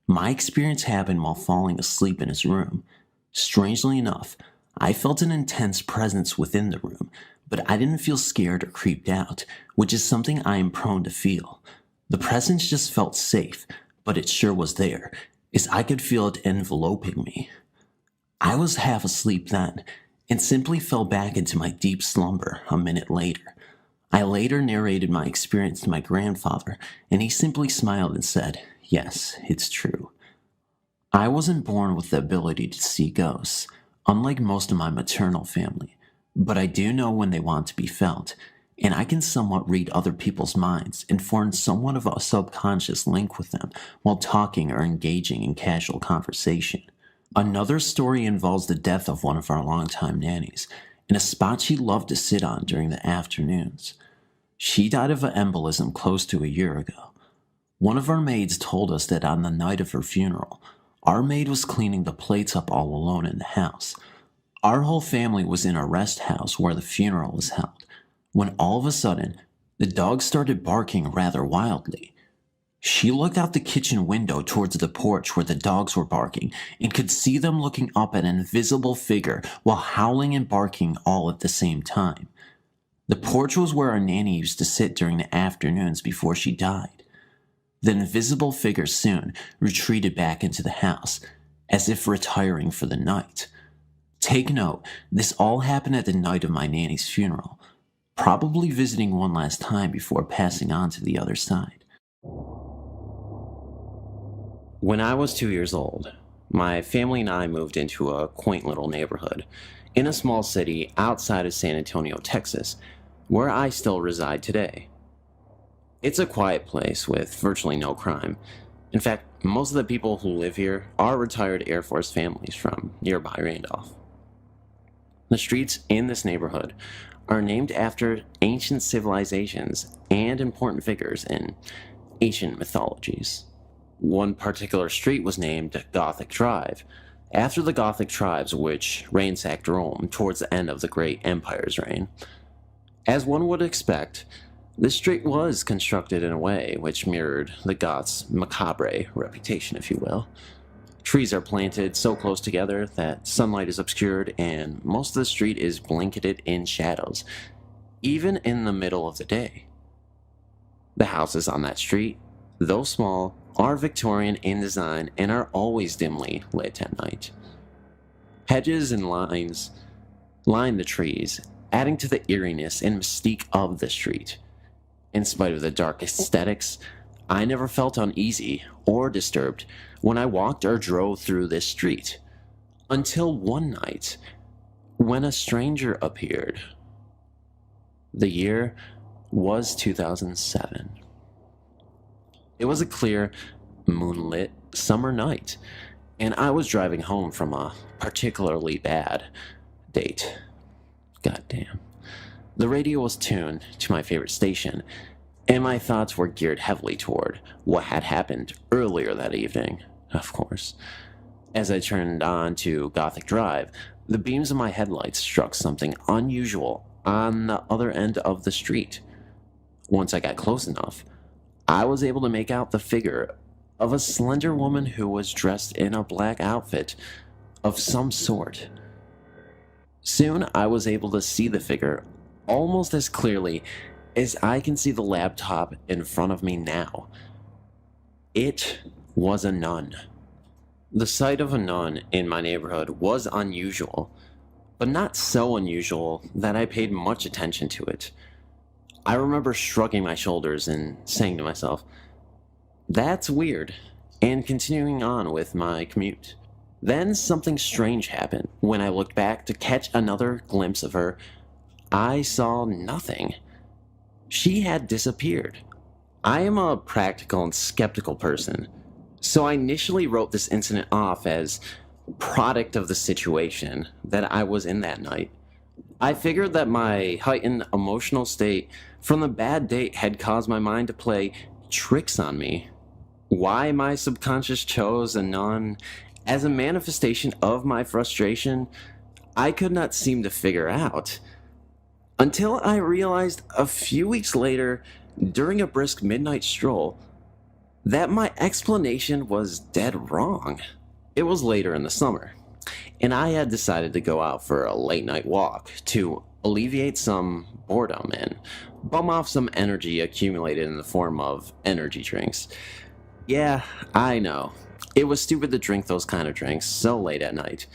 My experience happened while falling asleep in his room. Strangely enough, I felt an intense presence within the room, but I didn't feel scared or creeped out, which is something I am prone to feel. The presence just felt safe, but it sure was there, as I could feel it enveloping me. I was half asleep then, and simply fell back into my deep slumber a minute later. I later narrated my experience to my grandfather, and he simply smiled and said, "Yes, it's true." I wasn't born with the ability to see ghosts, unlike most of my maternal family, but I do know when they want to be felt, and I can somewhat read other people's minds and form somewhat of a subconscious link with them while talking or engaging in casual conversation. Another story involves the death of one of our longtime nannies, in a spot she loved to sit on during the afternoons. She died of an embolism close to a year ago. One of our maids told us that on the night of her funeral, our maid was cleaning the plates up all alone in the house. Our whole family was in a rest house where the funeral was held, when all of a sudden, the dog started barking rather wildly. She looked out the kitchen window towards the porch where the dogs were barking and could see them looking up at an invisible figure while howling and barking all at the same time. The porch was where our nanny used to sit during the afternoons before she died. The invisible figure soon retreated back into the house, as if retiring for the night. Take note, this all happened at the night of my nanny's funeral, probably visiting one last time before passing on to the other side.
When I was 2 years old, my family and I moved into a quaint little neighborhood in a small city outside of San Antonio, Texas, where I still reside today. It's a quiet place with virtually no crime. In fact, most of the people who live here are retired Air Force families from nearby Randolph. The streets in this neighborhood are named after ancient civilizations and important figures in ancient mythologies. One particular street was named Gothic Drive, after the Gothic tribes which ransacked Rome towards the end of the Great Empire's reign. As one would expect, this street was constructed in a way which mirrored the Goths' macabre reputation, if you will. Trees are planted so close together that sunlight is obscured and most of the street is blanketed in shadows, even in the middle of the day. The houses on that street, though small, are Victorian in design and are always dimly lit at night. Hedges and lines line the trees, adding to the eeriness and mystique of the street. In spite of the dark aesthetics, I never felt uneasy or disturbed when I walked or drove through this street, until one night when a stranger appeared. The year was 2007. It was a clear, moonlit summer night, and I was driving home from a particularly bad date. Goddamn. The radio was tuned to my favorite station, and my thoughts were geared heavily toward what had happened earlier that evening, of course. As I turned on to Gothic Drive, the beams of my headlights struck something unusual on the other end of the street. Once I got close enough, I was able to make out the figure of a slender woman who was dressed in a black outfit of some sort. Soon I was able to see the figure almost as clearly as I can see the laptop in front of me now. It was a nun. The sight of a nun in my neighborhood was unusual, but not so unusual that I paid much attention to it. I remember shrugging my shoulders and saying to myself, "That's weird," and continuing on with my commute. Then something strange happened. When I looked back to catch another glimpse of her, I saw nothing. She had disappeared. I am a practical and skeptical person, so I initially wrote this incident off as product of the situation that I was in that night. I figured that my heightened emotional state from the bad date had caused my mind to play tricks on me. Why my subconscious chose a nun as a manifestation of my frustration, I could not seem to figure out. Until I realized a few weeks later, during a brisk midnight stroll, that my explanation was dead wrong. It was later in the summer, and I had decided to go out for a late night walk to alleviate some boredom and bum off some energy accumulated in the form of energy drinks. Yeah, I know. It was stupid to drink those kind of drinks so late at night.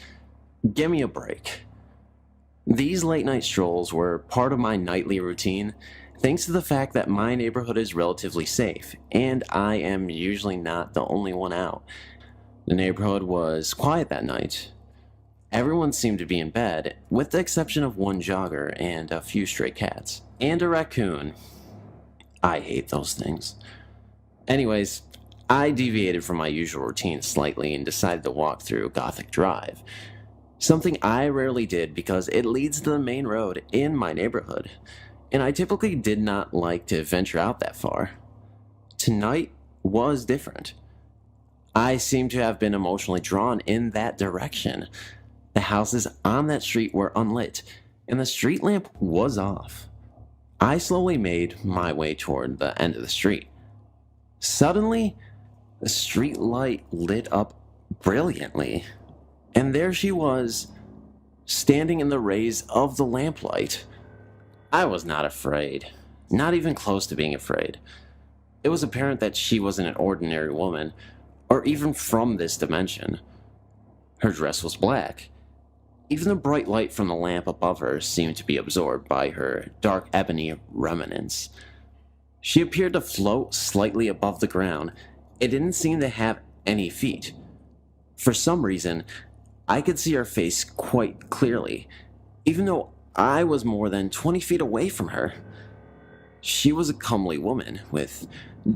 Give me a break. These late night strolls were part of my nightly routine, thanks to the fact that my neighborhood is relatively safe, and I am usually not the only one out. The neighborhood was quiet that night. Everyone seemed to be in bed, with the exception of one jogger and a few stray cats. And a raccoon. I hate those things. Anyways, I deviated from my usual routine slightly and decided to walk through Gothic Drive. Something I rarely did because it leads to the main road in my neighborhood, and I typically did not like to venture out that far. Tonight was different. I seem to have been emotionally drawn in that direction. The houses on that street were unlit, and the street lamp was off. I slowly made my way toward the end of the street. Suddenly, the street light lit up brilliantly, and there she was, standing in the rays of the lamplight. I was not afraid, not even close to being afraid. It was apparent that she wasn't an ordinary woman, or even from this dimension. Her dress was black. Even the bright light from the lamp above her seemed to be absorbed by her dark ebony remnants. She appeared to float slightly above the ground. It didn't seem to have any feet. For some reason, I could see her face quite clearly, even though I was more than 20 feet away from her. She was a comely woman with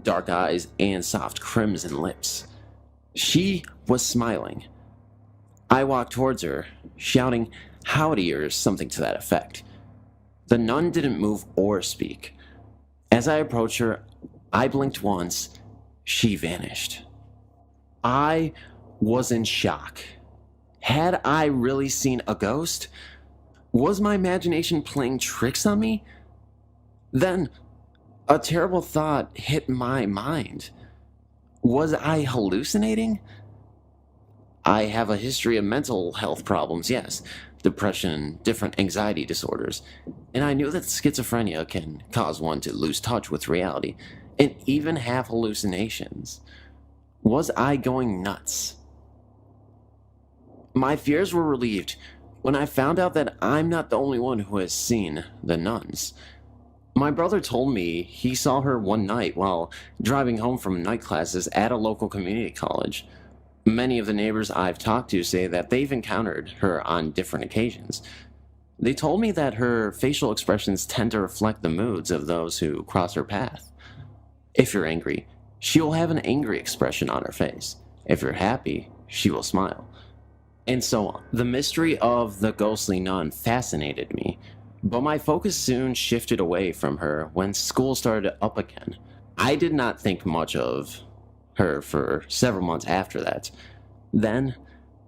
dark eyes and soft crimson lips. She was smiling. I walked towards her, shouting "Howdy" or something to that effect. The nun didn't move or speak. As I approached her, I blinked once. She vanished. I was in shock. Had I really seen a ghost? Was my imagination playing tricks on me? Then, a terrible thought hit my mind. Was I hallucinating? I have a history of mental health problems, yes, depression, different anxiety disorders, and I knew that schizophrenia can cause one to lose touch with reality, and even have hallucinations. Was I going nuts? My fears were relieved when I found out that I'm not the only one who has seen the nuns. My brother told me he saw her one night while driving home from night classes at a local community college. Many of the neighbors I've talked to say that they've encountered her on different occasions. They told me that her facial expressions tend to reflect the moods of those who cross her path. If you're angry, she will have an angry expression on her face. If you're happy, she will smile. And so on. The mystery of the ghostly nun fascinated me, but my focus soon shifted away from her when school started up again. I did not think much of her for several months after that. Then,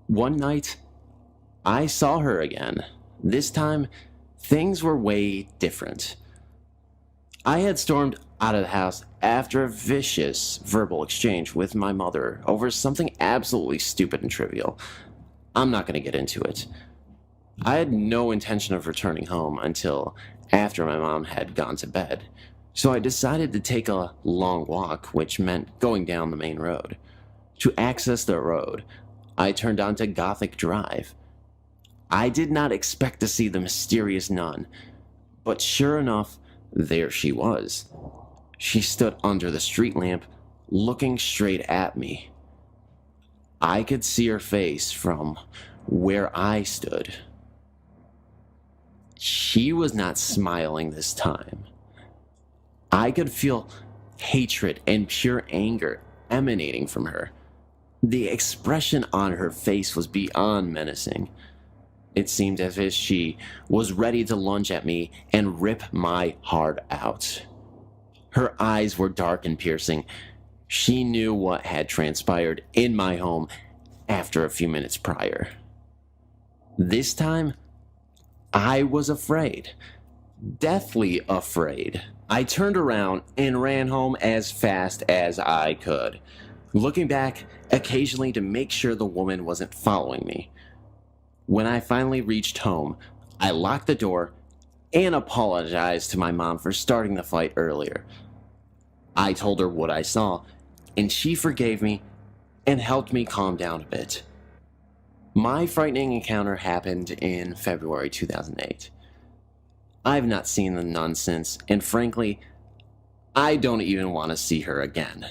one night, I saw her again. This time, things were way different. I had stormed out of the house after a vicious verbal exchange with my mother over something absolutely stupid and trivial. I'm not going to get into it. I had no intention of returning home until after my mom had gone to bed, so I decided to take a long walk, which meant going down the main road. To access the road, I turned onto Gothic Drive. I did not expect to see the mysterious nun, but sure enough, there she was. She stood under the street lamp, looking straight at me. I could see her face from where I stood. She was not smiling this time. I could feel hatred and pure anger emanating from her. The expression on her face was beyond menacing. It seemed as if she was ready to lunge at me and rip my heart out. Her eyes were dark and piercing. She knew what had transpired in my home after a few minutes prior. This time, I was afraid. Deathly afraid. I turned around and ran home as fast as I could, looking back occasionally to make sure the woman wasn't following me. When I finally reached home, I locked the door and apologized to my mom for starting the fight earlier. I told her what I saw, and she forgave me and helped me calm down a bit. My frightening encounter happened in February 2008. I've not seen the nun since, and frankly, I don't even want to see her again.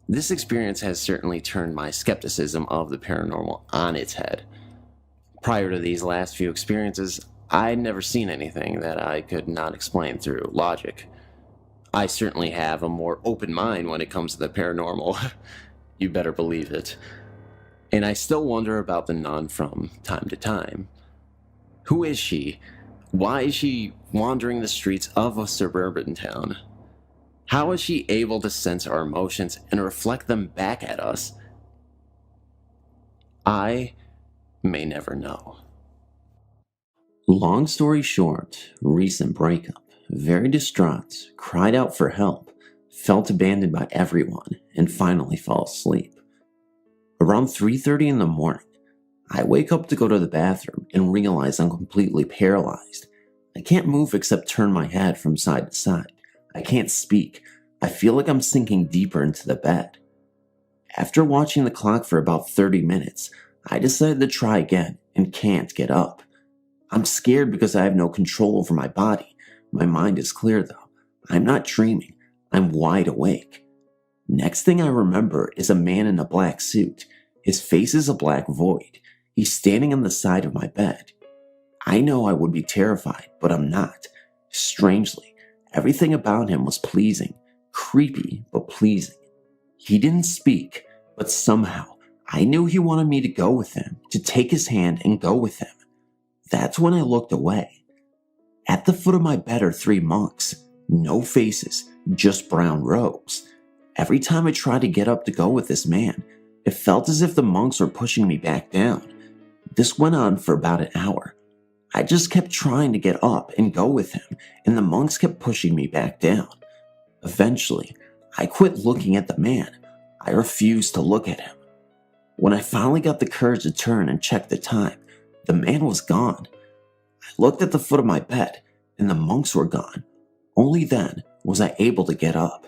This experience has certainly turned my skepticism of the paranormal on its head. Prior to these last few experiences, I'd never seen anything that I could not explain through logic. I certainly have a more open mind when it comes to the paranormal. You better believe it. And I still wonder about the nun from time to time. Who is she? Why is she wandering the streets of a suburban town? How is she able to sense our emotions and reflect them back at us? I may never know. Long story short, recent breakup, very distraught, cried out for help, felt abandoned by everyone, and finally fell asleep. Around 3:30 in the morning, I wake up to go to the bathroom and realize I'm completely paralyzed. I can't move except turn my head from side to side. I can't speak. I feel like I'm sinking deeper into the bed. After watching the clock for about 30 minutes, I decided to try again and can't get up. I'm scared because I have no control over my body. My mind is clear though. I'm not dreaming. I'm wide awake. Next thing I remember is a man in a black suit. His face is a black void. He's standing on the side of my bed. I know I would be terrified, but I'm not. Strangely, everything about him was pleasing. Creepy, but pleasing. He didn't speak, but somehow I knew he wanted me to go with him, to take his hand and go with him. That's when I looked away. At the foot of my bed are 3 monks. No faces, just brown robes. Every time I tried to get up to go with this man, it felt as if the monks were pushing me back down. This went on for about an hour. I just kept trying to get up and go with him, and the monks kept pushing me back down. Eventually, I quit looking at the man. I refused to look at him. When I finally got the courage to turn and check the time, the man was gone. I looked at the foot of my bed, and the monks were gone. Only then was I able to get up.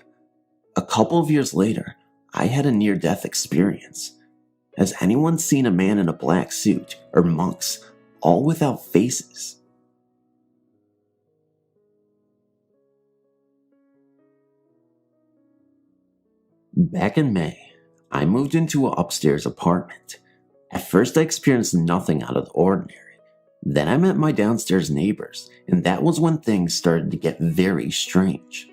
A couple of years later, I had a near-death experience. Has anyone seen a man in a black suit, or monks, all without faces? Back in May, I moved into an upstairs apartment. At first I experienced nothing out of the ordinary. Then I met my downstairs neighbors, and that was when things started to get very strange.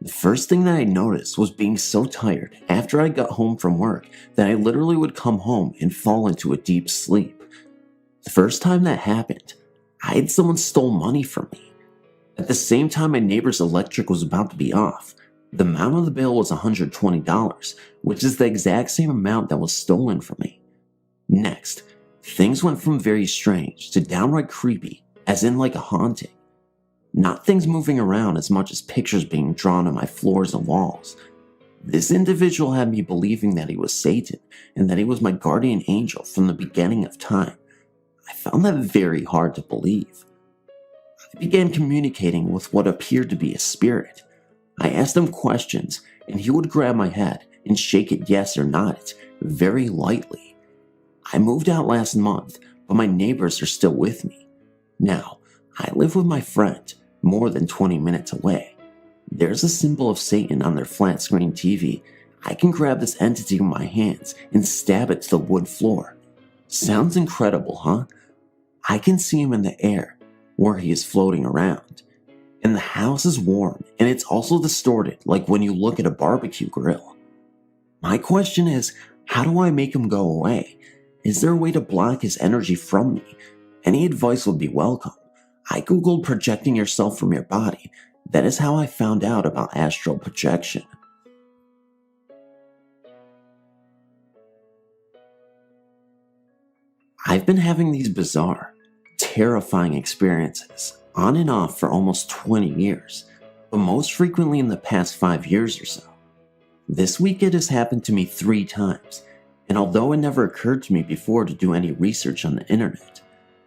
The first thing that I noticed was being so tired after I got home from work that I literally would come home and fall into a deep sleep. The first time that happened, I had someone stole money from me. At the same time my neighbor's electric was about to be off. The amount of the bill was $120, which is the exact same amount that was stolen from me. Next, things went from very strange to downright creepy, as in like a haunting. Not things moving around as much as pictures being drawn on my floors and walls. This individual had me believing that he was Satan and that he was my guardian angel from the beginning of time. I found that very hard to believe. I began communicating with what appeared to be a spirit. I asked him questions, and he would grab my head and shake it yes or nod it very lightly. I moved out last month, but my neighbors are still with me. Now, I live with my friend, more than 20 minutes away. There's a symbol of Satan on their flat screen TV. I can grab this entity with my hands and stab it to the wood floor. Sounds incredible, huh? I can see him in the air, where he is floating around. And the house is warm, and it's also distorted, like when you look at a barbecue grill. My question is, how do I make him go away? Is there a way to block his energy from me? Any advice would be welcome. I googled projecting yourself from your body. That is how I found out about astral projection. I've been having these bizarre, terrifying experiences on and off for almost 20 years, but most frequently in the past 5 years or so. This week it has happened to me 3 times, and although it never occurred to me before to do any research on the internet,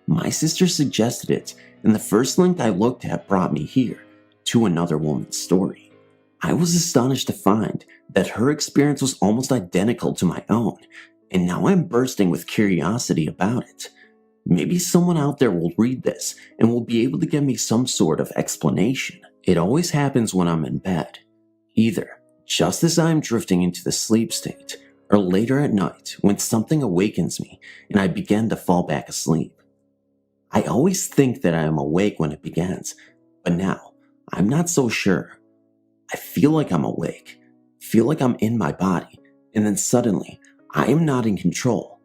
My sister suggested it, and the first link I looked at brought me here, to another woman's story. I was astonished to find that her experience was almost identical to my own, and now I'm bursting with curiosity about it. Maybe someone out there will read this and will be able to give me some sort of explanation. It always happens when I'm in bed, either just as I'm drifting into the sleep state, or later at night when something awakens me and I begin to fall back asleep. I always think that I am awake when it begins, but now I'm not so sure. I feel like I'm awake, feel like I'm in my body, and then suddenly I am not in control.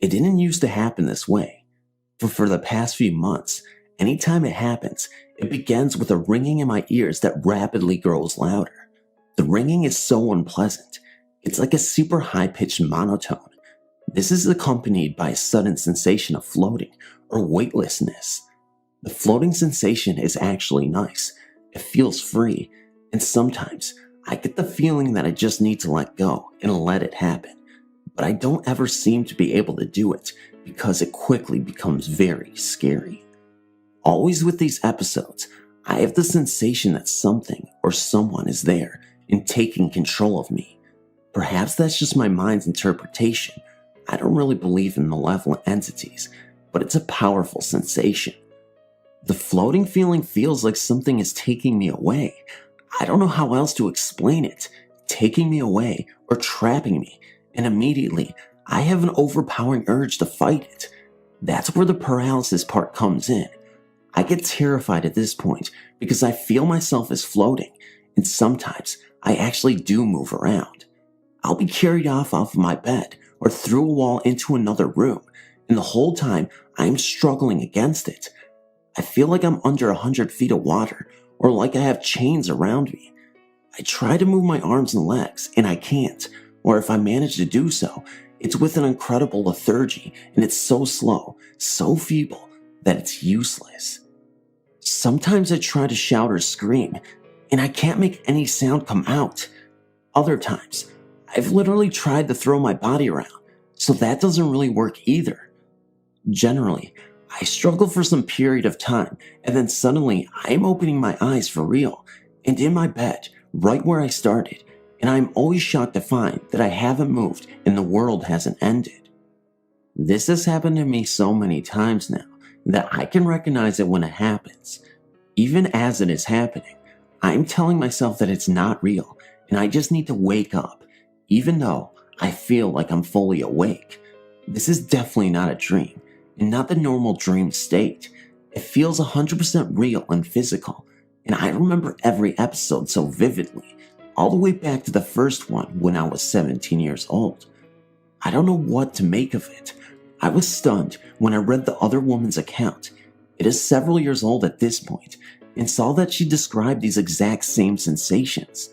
It didn't used to happen this way, but for the past few months, anytime it happens, it begins with a ringing in my ears that rapidly grows louder. The ringing is so unpleasant. It's like a super high-pitched monotone. This is accompanied by a sudden sensation of floating or weightlessness. The floating sensation is actually nice. It feels free, and sometimes I get the feeling that I just need to let go and let it happen. But I don't ever seem to be able to do it because it quickly becomes very scary. Always with these episodes, I have the sensation that something or someone is there and taking control of me. Perhaps that's just my mind's interpretation. I don't really believe in malevolent entities, but it's a powerful sensation. The floating feeling feels like something is taking me away. I don't know how else to explain it. Taking me away or trapping me, and immediately I have an overpowering urge to fight it. That's where the paralysis part comes in. I get terrified at this point because I feel myself as floating, and sometimes I actually do move around. I'll be carried off of my bed or through a wall into another room, and the whole time I'm struggling against it. I feel like I'm under 100 feet of water, or like I have chains around me. I try to move my arms and legs, and I can't, or if I manage to do so, it's with an incredible lethargy, and it's so slow, so feeble, that it's useless. Sometimes I try to shout or scream, and I can't make any sound come out. Other times, I've literally tried to throw my body around, so that doesn't really work either. Generally, I struggle for some period of time, and then suddenly I'm opening my eyes for real, and in my bed, right where I started, and I'm always shocked to find that I haven't moved and the world hasn't ended. This has happened to me so many times now that I can recognize it when it happens. Even as it is happening, I'm telling myself that it's not real, and I just need to wake up, even though I feel like I'm fully awake. This is definitely not a dream, and not the normal dream state. It feels 100% real and physical, and I remember every episode so vividly, all the way back to the first one when I was 17 years old. I don't know what to make of it. I was stunned when I read the other woman's account. It is several years old at this point, and saw that she described these exact same sensations.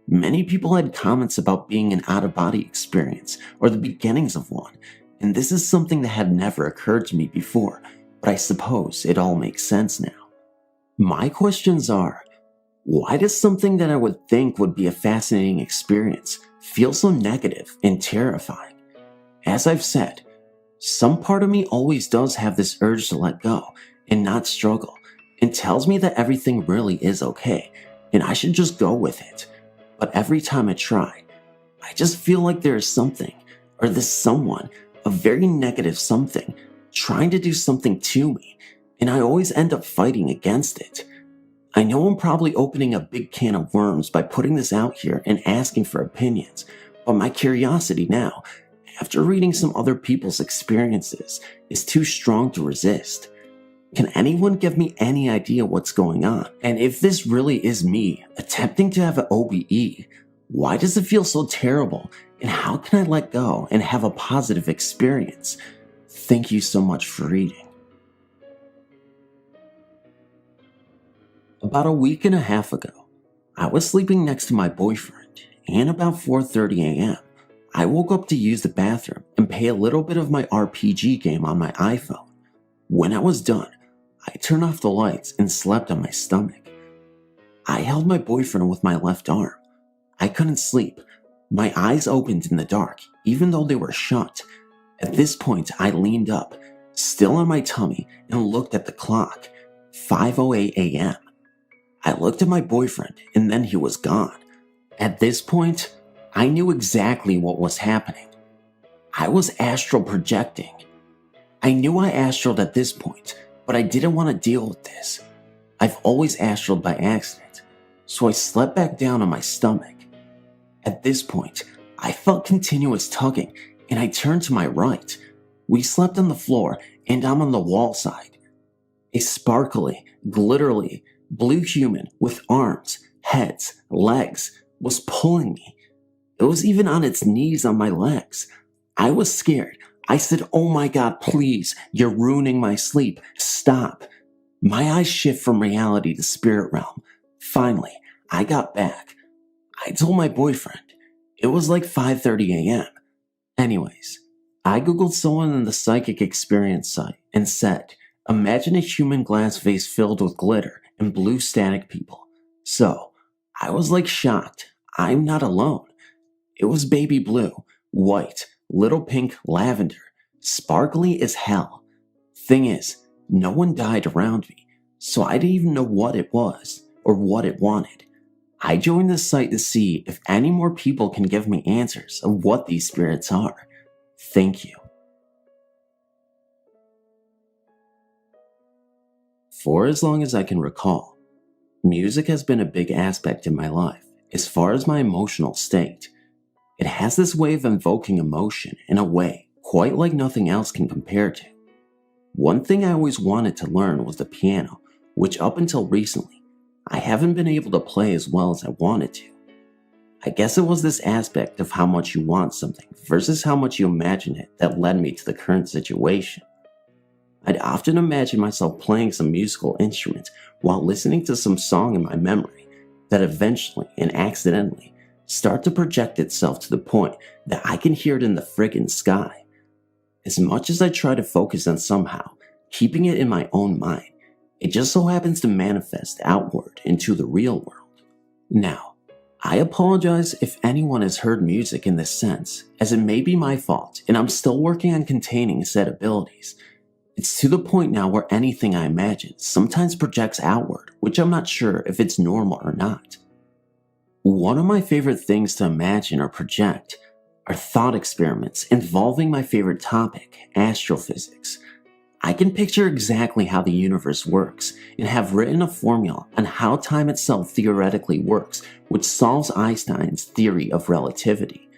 Many people had comments about being an out-of-body experience or the beginnings of one, and this is something that had never occurred to me before, but I suppose it all makes sense now. My questions are, why does something that I would think would be a fascinating experience feel so negative and terrifying? As I've said, some part of me always does have this urge to let go and not struggle, and tells me that everything really is okay, and I should just go with it. But every time I try, I just feel like there is something, or this someone, a very negative something, trying to do something to me, and I always end up fighting against it. I know I'm probably opening a big can of worms by putting this out here and asking for opinions, but my curiosity now, after reading some other people's experiences, is too strong to resist. Can anyone give me any idea what's going on? And if this really is me attempting to have an OBE, why does it feel so terrible? And how can I let go and have a positive experience? Thank you so much for reading. About a week and a half ago, I was sleeping next to my boyfriend, and about 4:30 a.m., I woke up to use the bathroom and play a little bit of my RPG game on my iPhone. When I was done, I turned off the lights and slept on my stomach. I held my boyfriend with my left arm. I couldn't sleep. My eyes opened in the dark, even though they were shut. At this point, I leaned up, still on my tummy, and looked at the clock. 5:08 a.m. I looked at my boyfriend, and then he was gone. At this point, I knew exactly what was happening. I was astral projecting. I knew I astraled at this point, but I didn't want to deal with this. I've always astraled by accident, so I slept back down on my stomach. At this point, I felt continuous tugging, and I turned to my right. We slept on the floor, and I'm on the wall side. A sparkly, glittery, blue human with arms, heads, legs was pulling me. It was even on its knees on my legs. I was scared. I said, "Oh my God, please, you're ruining my sleep. Stop." My eyes shift from reality to spirit realm. Finally, I got back. I told my boyfriend. It was like 5:30 a.m. Anyways, I googled someone in the psychic experience site and said, imagine a human glass vase filled with glitter and blue static people. So, I was like shocked. I'm not alone. It was baby blue, white, little pink, lavender, sparkly as hell. Thing is, no one died around me, so I didn't even know what it was or what it wanted. I joined the site to see if any more people can give me answers of what these spirits are. Thank you. For as long as I can recall, music has been a big aspect in my life as far as my emotional state. It has this way of invoking emotion in a way quite like nothing else can compare to. One thing I always wanted to learn was the piano, which up until recently, I haven't been able to play as well as I wanted to. I guess it was this aspect of how much you want something versus how much you imagine it that led me to the current situation. I'd often imagine myself playing some musical instrument while listening to some song in my memory that eventually and accidentally start to project itself to the point that I can hear it in the friggin' sky. As much as I try to focus on somehow keeping it in my own mind, it just so happens to manifest outward into the real world. Now, I apologize if anyone has heard music in this sense, as it may be my fault and I'm still working on containing said abilities. It's to the point now where anything I imagine sometimes projects outward, which I'm not sure if it's normal or not. One of my favorite things to imagine or project are thought experiments involving my favorite topic, astrophysics. I can picture exactly how the universe works and have written a formula on how time itself theoretically works, which solves Einstein's theory of relativity.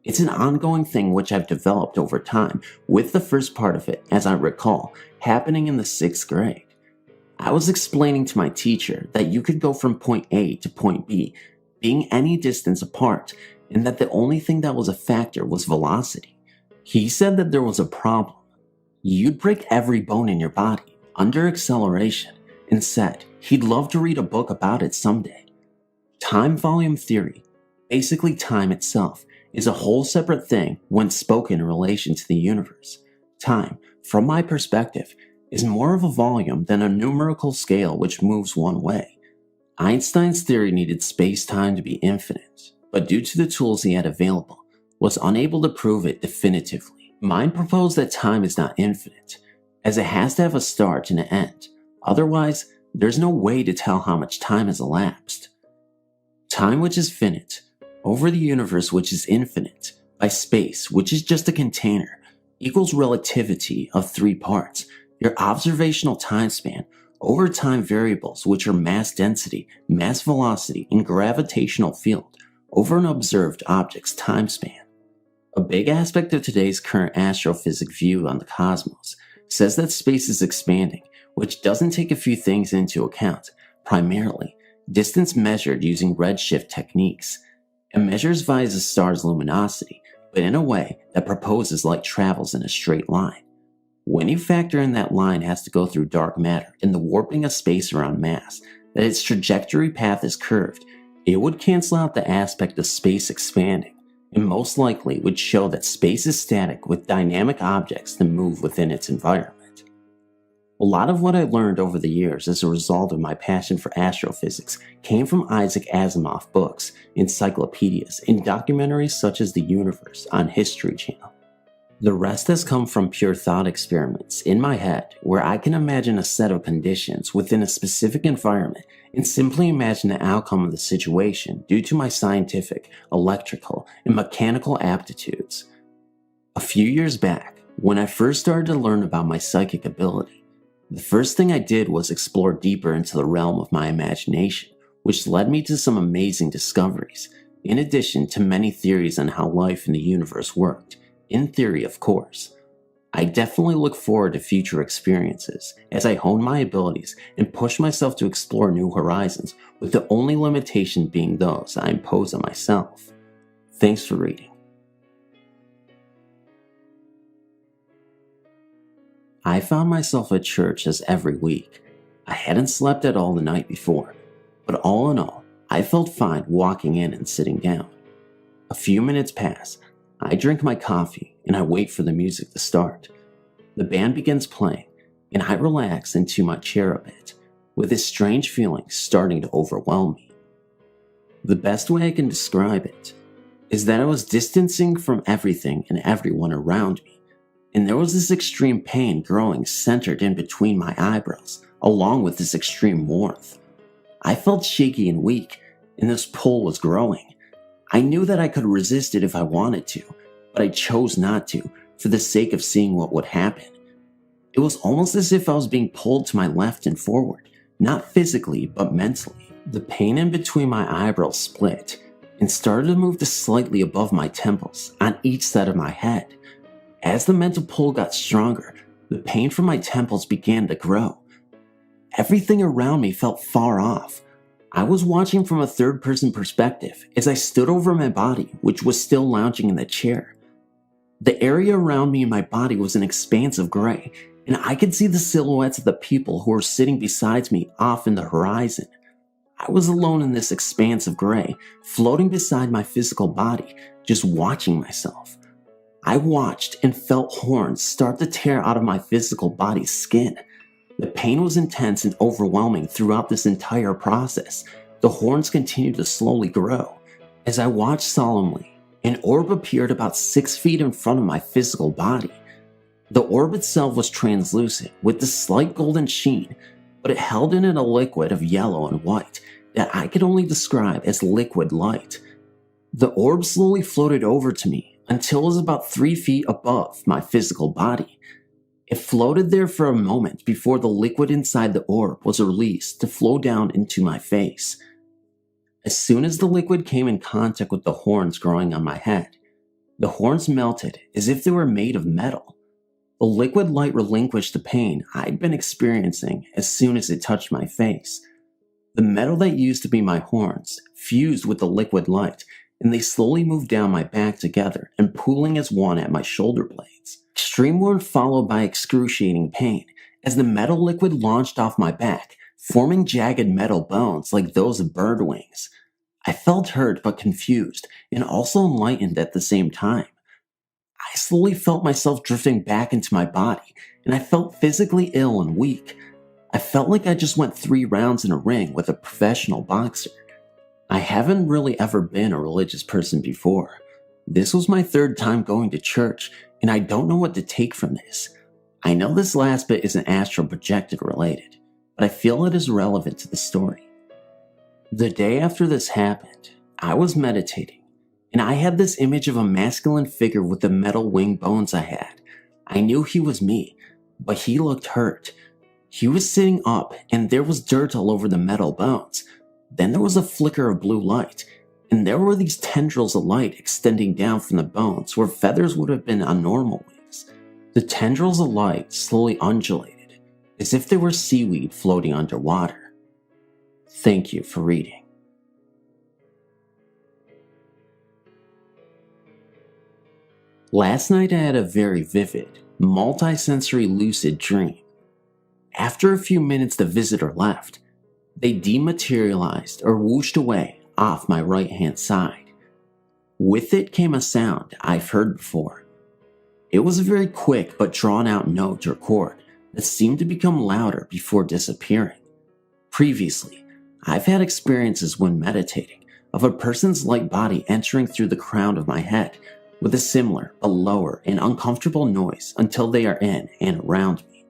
It's an ongoing thing which I've developed over time, with the first part of it, as I recall, happening in the 6th grade. I was explaining to my teacher that you could go from point A to point B, being any distance apart, and that the only thing that was a factor was velocity. He said that there was a problem. You'd break every bone in your body under acceleration, and said he'd love to read a book about it someday. Time volume theory, basically time itself, is a whole separate thing when spoken in relation to the universe. Time, from my perspective, is more of a volume than a numerical scale which moves one way. Einstein's theory needed space-time to be infinite, but due to the tools he had available, was unable to prove it definitively. Mine proposed that time is not infinite, as it has to have a start and an end. Otherwise, there's no way to tell how much time has elapsed. Time which is finite, over the universe which is infinite, by space which is just a container, equals relativity of 3 parts, your observational time span, over time variables which are mass density, mass velocity, and gravitational field, over an observed object's time span. A big aspect of today's current astrophysics view on the cosmos says that space is expanding, which doesn't take a few things into account, primarily distance measured using redshift techniques. It measures via the star's luminosity, but in a way that proposes light travels in a straight line. When you factor in that line has to go through dark matter and the warping of space around mass, that its trajectory path is curved, it would cancel out the aspect of space expanding, and most likely would show that space is static with dynamic objects that move within its environment. A lot of what I learned over the years as a result of my passion for astrophysics came from Isaac Asimov books, encyclopedias, and documentaries such as The Universe on History Channel.
The rest has come from pure thought experiments in my head where I can imagine a set of conditions within a specific environment and simply imagine the outcome of the situation due to my scientific, electrical, and mechanical aptitudes. A few years back, when I first started to learn about my psychic ability, the first thing I did was explore deeper into the realm of my imagination, which led me to some amazing discoveries, in addition to many theories on how life in the universe worked. In theory, of course. I definitely look forward to future experiences as I hone my abilities and push myself to explore new horizons, with the only limitation being those I impose on myself. Thanks for reading. I found myself at church as every week. I hadn't slept at all the night before, but all in all, I felt fine walking in and sitting down. A few minutes pass. I drink my coffee and I wait for the music to start. The band begins playing and I relax into my chair a bit, with this strange feeling starting to overwhelm me. The best way I can describe it is that I was distancing from everything and everyone around me, and there was this extreme pain growing centered in between my eyebrows, along with this extreme warmth. I felt shaky and weak, and this pull was growing. I knew that I could resist it if I wanted to, but I chose not to, for the sake of seeing what would happen. It was almost as if I was being pulled to my left and forward, not physically, but mentally. The pain in between my eyebrows split, and started to move to slightly above my temples, on each side of my head. As the mental pull got stronger, the pain from my temples began to grow. Everything around me felt far off. I was watching from a third-person perspective as I stood over my body, which was still lounging in the chair. The area around me and my body was an expanse of gray, and I could see the silhouettes of the people who were sitting beside me off in the horizon. I was alone in this expanse of gray, floating beside my physical body, just watching myself. I watched and felt horns start to tear out of my physical body's skin. The pain was intense and overwhelming throughout this entire process. The horns continued to slowly grow. As I watched solemnly, an orb appeared about 6 feet in front of my physical body. The orb itself was translucent with a slight golden sheen, but it held in it a liquid of yellow and white that I could only describe as liquid light. The orb slowly floated over to me until it was about 3 feet above my physical body. It floated there for a moment before the liquid inside the orb was released to flow down into my face. As soon as the liquid came in contact with the horns growing on my head, the horns melted as if they were made of metal. The liquid light relinquished the pain I'd been experiencing as soon as it touched my face. The metal that used to be my horns fused with the liquid light, and they slowly moved down my back together and pooling as one at my shoulder blades. Extreme warmth followed by excruciating pain as the metal liquid launched off my back, forming jagged metal bones like those of bird wings. I felt hurt but confused and also enlightened at the same time. I slowly felt myself drifting back into my body, and I felt physically ill and weak. I felt like I just went 3 rounds in a ring with a professional boxer. I haven't really ever been a religious person before. This was my 3rd time going to church, and I don't know what to take from this. I know this last bit isn't astral projected related, but I feel it is relevant to the story. The day after this happened, I was meditating, and I had this image of a masculine figure with the metal wing bones I had. I knew he was me, but he looked hurt. He was sitting up, and there was dirt all over the metal bones. Then there was a flicker of blue light, and there were these tendrils of light extending down from the bones where feathers would have been on normal wings. The tendrils of light slowly undulated, as if they were seaweed floating underwater. Thank you for reading. Last night I had a very vivid, multi-sensory lucid dream. After a few minutes the visitor left, they dematerialized or whooshed away off my right-hand side. With it came a sound I've heard before. It was a very quick but drawn-out note or chord that seemed to become louder before disappearing. Previously, I've had experiences when meditating of a person's light body entering through the crown of my head,
with a similar but lower and uncomfortable noise until they are in and around me.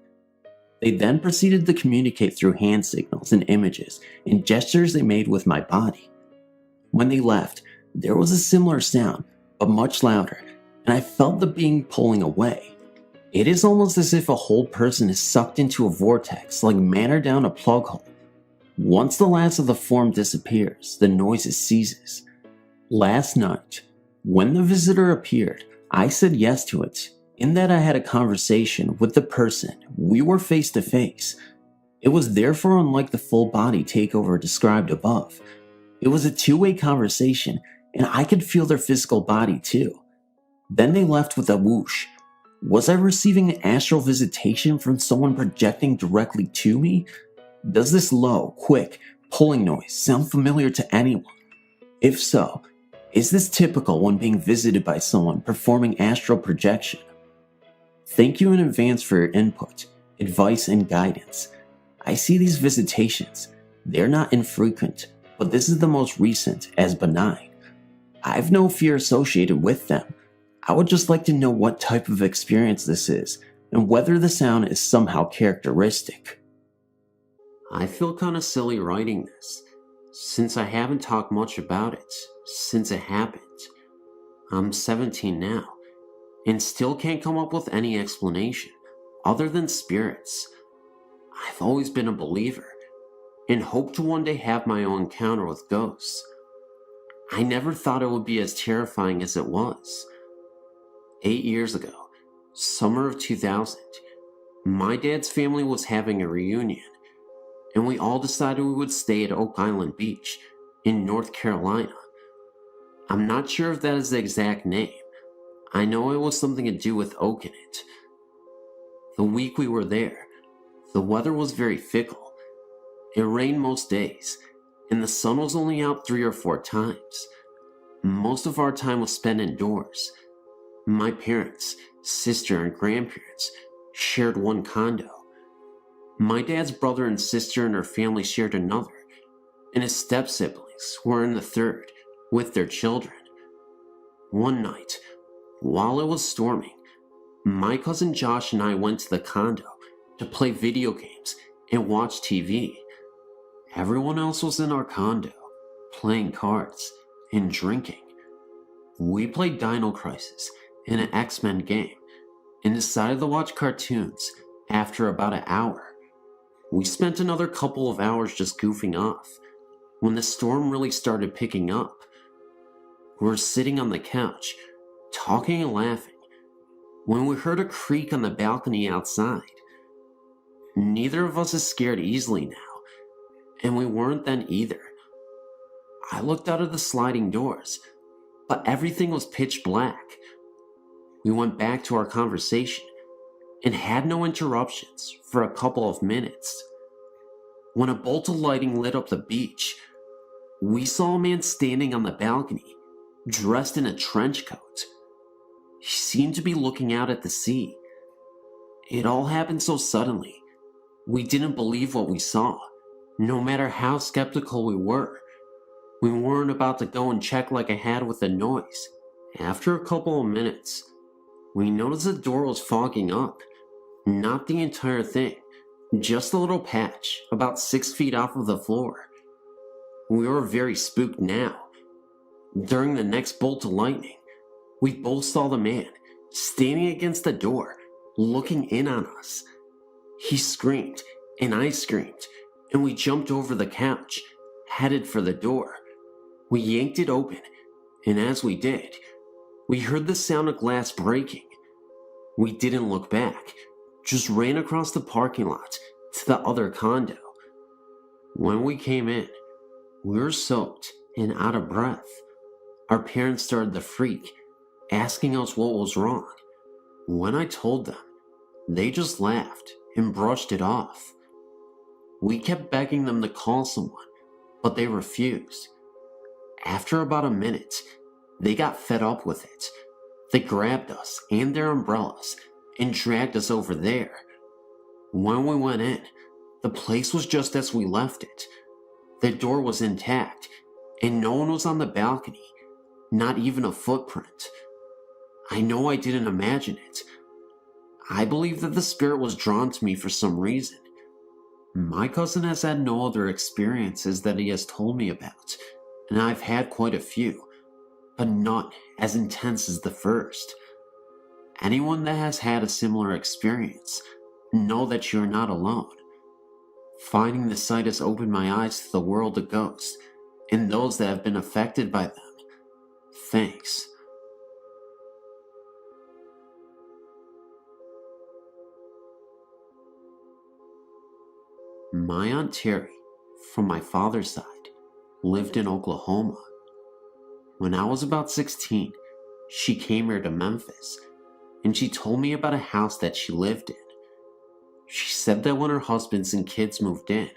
They then proceeded to communicate through hand signals and images and gestures they made with my body. When they left, there was a similar sound, but much louder, and I felt the being pulling away. It is almost as if a whole person is sucked into a vortex like manna down a plug hole. Once the last of the form disappears, the noise ceases. Last night, when the visitor appeared, I said yes to it, in that I had a conversation with the person. We were face to face. It was therefore unlike the full body takeover described above. It was a two-way conversation, and I could feel their physical body too. Then they left with a whoosh. Was I receiving an astral visitation from someone projecting directly to me? Does this low, quick, pulling noise sound familiar to anyone? If so, is this typical when being visited by someone performing astral projection? Thank you in advance for your input, advice, and guidance. I see these visitations. They're not infrequent, but this is the most recent as benign. I have no fear associated with them. I would just like to know what type of experience this is and whether the sound is somehow characteristic.
I feel kinda silly writing this, since I haven't talked much about it since it happened. I'm 17 now, and still can't come up with any explanation other than spirits. I've always been a believer, and hope to one day have my own encounter with ghosts. I never thought it would be as terrifying as it was. 8 years ago, summer of 2000, my dad's family was having a reunion, and we all decided we would stay at Oak Island Beach in North Carolina. I'm not sure if that is the exact name. I know it was something to do with oak in it. The week we were there, the weather was very fickle. It rained most days, and the sun was only out 3 or 4 times. Most of our time was spent indoors. My parents, sister, and grandparents shared one condo. My dad's brother and sister and her family shared another, and his step-siblings were in the third, with their children. One night, while it was storming, my cousin Josh and I went to the condo to play video games and watch TV. Everyone else was in our condo, playing cards and drinking. We played Dino Crisis and an X-Men game, and decided to watch cartoons after about an hour. We spent another couple of hours just goofing off, when the storm really started picking up. We were sitting on the couch, talking and laughing, when we heard a creak on the balcony outside. Neither of us is scared easily now, and we weren't then either. I looked out of the sliding doors, but everything was pitch black. We went back to our conversation and had no interruptions for a couple of minutes. When a bolt of lighting lit up the beach, we saw a man standing on the balcony, dressed in a trench coat. He seemed to be looking out at the sea. It all happened so suddenly. We didn't believe what we saw, no matter how skeptical we were. We weren't about to go and check like I had with the noise. After a couple of minutes, we noticed the door was fogging up. Not the entire thing, just a little patch, about 6 feet off of the floor. We were very spooked now. During the next bolt of lightning, we both saw the man standing against the door, looking in on us. He screamed, and I screamed, and we jumped over the couch, headed for the door. We yanked it open, and as we did, we heard the sound of glass breaking. We didn't look back, just ran across the parking lot to the other condo. When we came in, we were soaked and out of breath. Our parents started to freak, asking us what was wrong. When I told them, they just laughed and brushed it off. We kept begging them to call someone, but they refused. After about a minute, they got fed up with it. They grabbed us and their umbrellas and dragged us over there. When we went in, the place was just as we left it. The door was intact, and no one was on the balcony, not even a footprint. I know I didn't imagine it. I believe that the spirit was drawn to me for some reason. My cousin has had no other experiences that he has told me about, and I've had quite a few, but not as intense as the first. Anyone that has had a similar experience, know that you're not alone. Finding the site has opened my eyes to the world of ghosts and those that have been affected by them. Thanks. My Aunt Terry, from my father's side, lived in Oklahoma. When I was about 16, she came here to Memphis, and she told me about a house that she lived in. She said that when her husbands and kids moved in,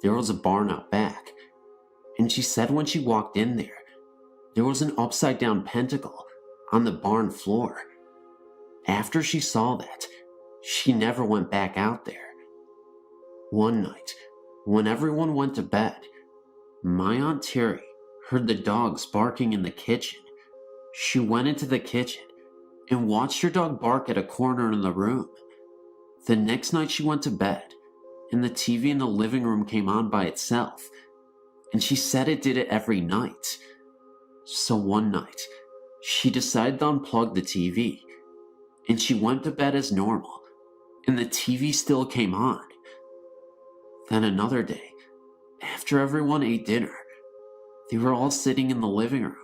there was a barn out back, and she said when she walked in there was an upside-down pentacle on the barn floor. After she saw that, she never went back out there. One night, when everyone went to bed, my Aunt Terry heard the dogs barking in the kitchen. She went into the kitchen and watched her dog bark at a corner in the room. The next night she went to bed, and the TV in the living room came on by itself, and she said it did it every night. So one night, she decided to unplug the TV, and she went to bed as normal, and the TV still came on. Then another day, after everyone ate dinner, they were all sitting in the living room.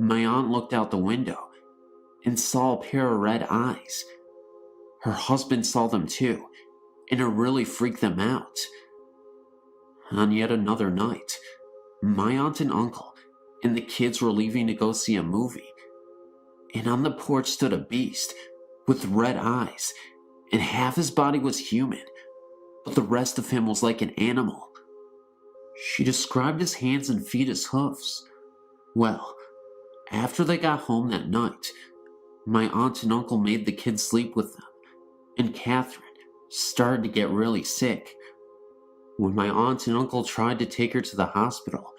My aunt looked out the window and saw a pair of red eyes. Her husband saw them too, and it really freaked them out. On yet another night, my aunt and uncle and the kids were leaving to go see a movie, and on the porch stood a beast with red eyes, and half his body was human, but the rest of him was like an animal. She described his hands and feet as hoofs. Well, after they got home that night, my aunt and uncle made the kids sleep with them, and Catherine started to get really sick. When my aunt and uncle tried to take her to the hospital,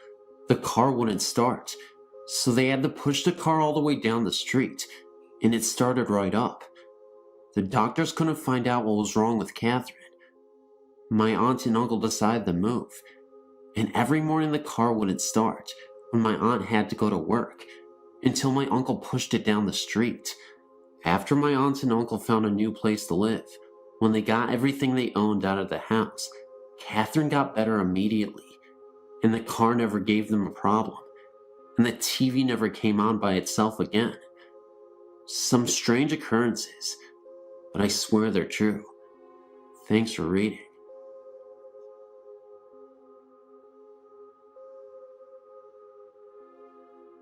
the car wouldn't start, so they had to push the car all the way down the street, and it started right up. The doctors couldn't find out what was wrong with Catherine. My aunt and uncle decided to move, and every morning the car wouldn't start when my aunt had to go to work, until my uncle pushed it down the street. After my aunt and uncle found a new place to live, when they got everything they owned out of the house, Catherine got better immediately, and the car never gave them a problem, and the TV never came on by itself again. Some strange occurrences, but I swear they're true. Thanks for reading.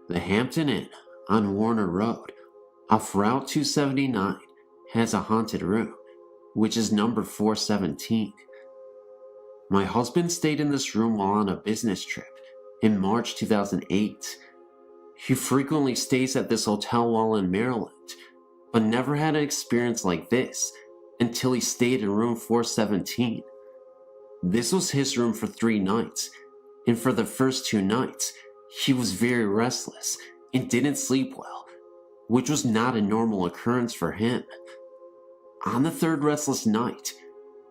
The Hampton Inn on Warner Road, off Route 279, has a haunted room, which is number 417. My husband stayed in this room while on a business trip in March 2008. He frequently stays at this hotel while in Maryland, but never had an experience like this until he stayed in room 417. This was his room for 3 nights, and for the first 2 nights, he was very restless and didn't sleep well, which was not a normal occurrence for him. On the 3rd restless night,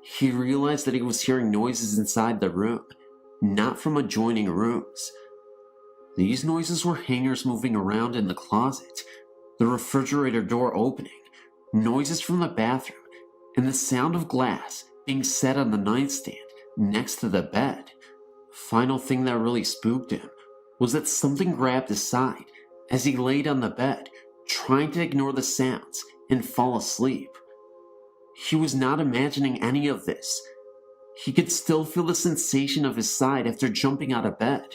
he realized that he was hearing noises inside the room, not from adjoining rooms. These noises were hangers moving around in the closet, the refrigerator door opening, noises from the bathroom, and the sound of glass being set on the nightstand next to the bed. Final thing that really spooked him was that something grabbed his side as he laid on the bed, trying to ignore the sounds and fall asleep. He was not imagining any of this. He could still feel the sensation of his side after jumping out of bed.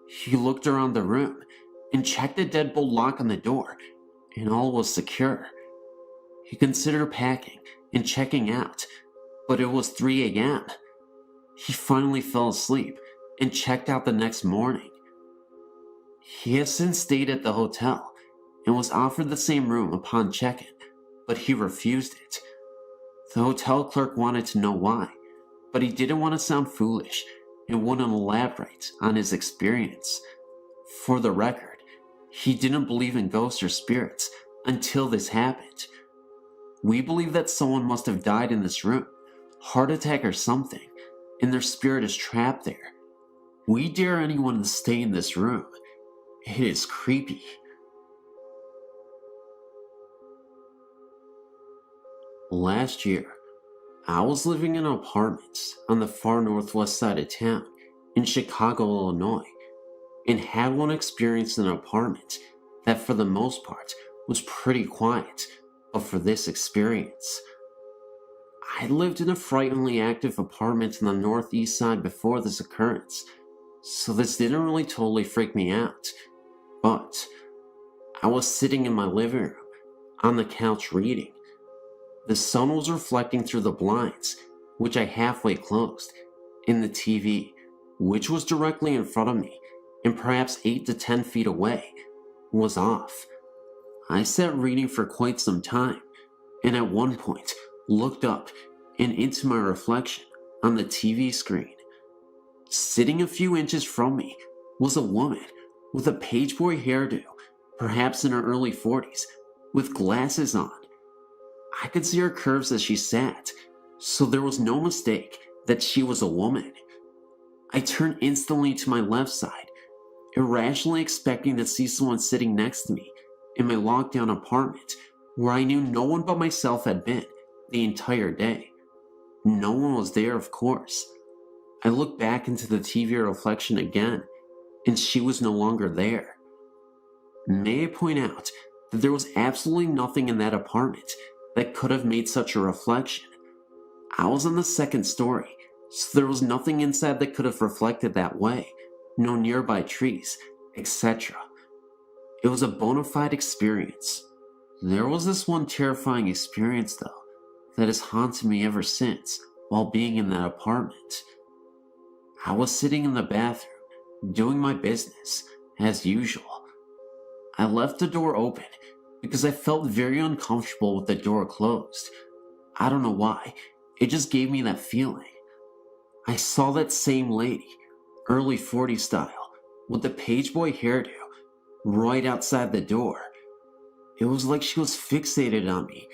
He looked around the room and checked the deadbolt lock on the door, and all was secure. He considered packing and checking out, but it was 3 a.m. He finally fell asleep and checked out the next morning. He has since stayed at the hotel and was offered the same room upon check-in, but he refused it. The hotel clerk wanted to know why, but he didn't want to sound foolish and wouldn't elaborate on his experience. For the record, he didn't believe in ghosts or spirits until this happened. We believe that someone must have died in this room, heart attack or something, and their spirit is trapped there. We dare anyone to stay in this room. It is creepy. Last year, I was living in an apartment on the far northwest side of town in Chicago, Illinois, and had one experience in an apartment that for the most part was pretty quiet, but for this experience, I lived in a frighteningly active apartment on the northeast side before this occurrence, so this didn't really totally freak me out, but I was sitting in my living room on the couch reading. The sun was reflecting through the blinds, which I halfway closed, and the TV, which was directly in front of me and perhaps 8 to 10 feet away, was off. I sat reading for quite some time, and at one point looked up and into my reflection on the TV screen. Sitting a few inches from me was a woman with a pageboy hairdo, perhaps in her early 40s, with glasses on. I could see her curves as she sat, so there was no mistake that she was a woman. I turned instantly to my left side, irrationally expecting to see someone sitting next to me in my lockdown apartment where I knew no one but myself had been the entire day. No one was there, of course. I looked back into the TV reflection again, and she was no longer there. May I point out that there was absolutely nothing in that apartment that could have made such a reflection. I was on the second story, so there was nothing inside that could have reflected that way, no nearby trees, etc. It was a bona fide experience. There was this one terrifying experience, though, that has haunted me ever since while being in that apartment. I was sitting in the bathroom, doing my business, as usual. I left the door open because I felt very uncomfortable with the door closed. I don't know why, it just gave me that feeling. I saw that same lady, early 40s style, with the pageboy hairdo, right outside the door. It was like she was fixated on me,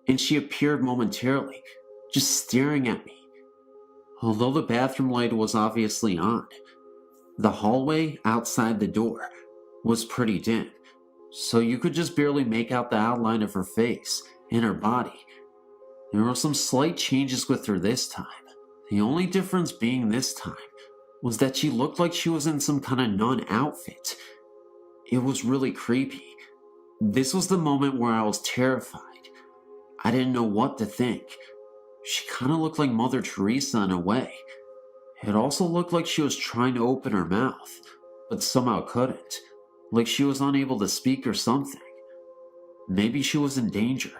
and she appeared momentarily, just staring at me. Although the bathroom light was obviously on, the hallway outside the door was pretty dim, so you could just barely make out the outline of her face and her body. There were some slight changes with her this time. The only difference being this time was that she looked like she was in some kind of nun outfit. It was really creepy. This was the moment where I was terrified. I didn't know what to think. She kind of looked like Mother Teresa in a way. It also looked like she was trying to open her mouth, but somehow couldn't. Like she was unable to speak or something. Maybe she was in danger.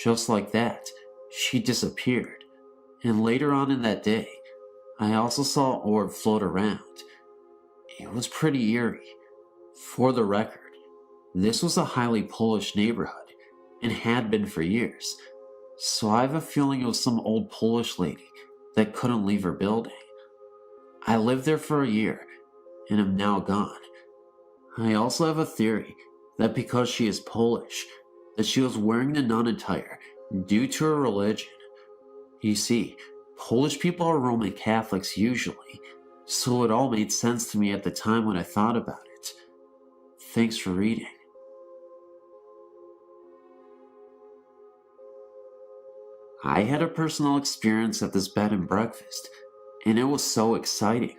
Just like that, she disappeared. And later on in that day, I also saw an orb float around. It was pretty eerie. For the record, this was a highly Polish neighborhood, and had been for years, so I have a feeling it was some old Polish lady that couldn't leave her building. I lived there for a year, and am now gone. I also have a theory that because she is Polish, that she was wearing the nun attire due to her religion. You see, Polish people are Roman Catholics usually, so it all made sense to me at the time when I thought about it. Thanks for reading. I had a personal experience at this bed and breakfast, and it was so exciting.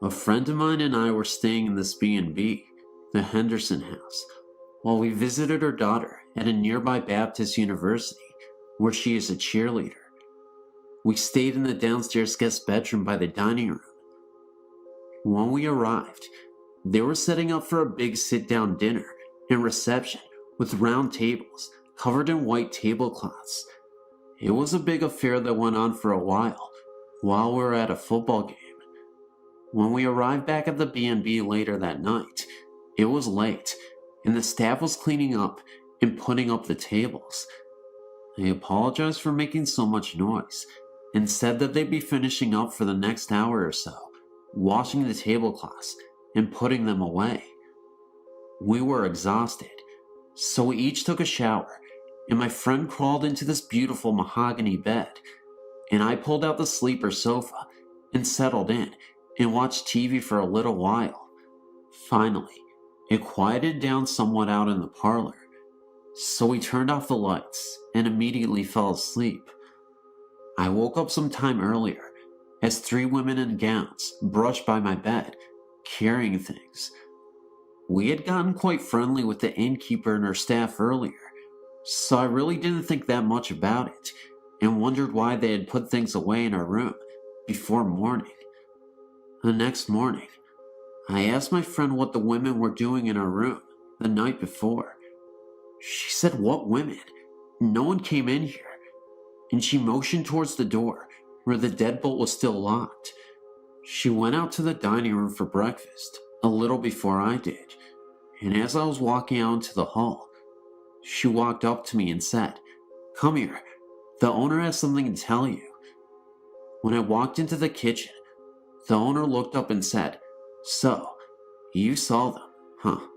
A friend of mine and I were staying in this B&B, the Henderson House, while we visited her daughter at a nearby Baptist university where she is a cheerleader. We stayed in the downstairs guest bedroom by the dining room. When we arrived, they were setting up for a big sit-down dinner and reception with round tables covered in white tablecloths. It was a big affair that went on for a while we were at a football game. When we arrived back at the B&B later that night, it was late, and the staff was cleaning up and putting up the tables. They apologized for making so much noise, and said that they'd be finishing up for the next hour or so, washing the tablecloths and putting them away. We were exhausted, so we each took a shower, and my friend crawled into this beautiful mahogany bed, and I pulled out the sleeper sofa and settled in and watched TV for a little while. Finally, it quieted down somewhat out in the parlor, so we turned off the lights and immediately fell asleep. I woke up some time earlier as 3 women in gowns brushed by my bed, carrying things. We had gotten quite friendly with the innkeeper and her staff earlier, so I really didn't think that much about it and wondered why they had put things away in our room before morning. The next morning, I asked my friend what the women were doing in our room the night before. She said, "What women? No one came in here." And she motioned towards the door where the deadbolt was still locked. She went out to the dining room for breakfast a little before I did, and as I was walking out into the hall, she walked up to me and said, "Come here, the owner has something to tell you." When I walked into the kitchen, the owner looked up and said, "So, you saw them, huh?"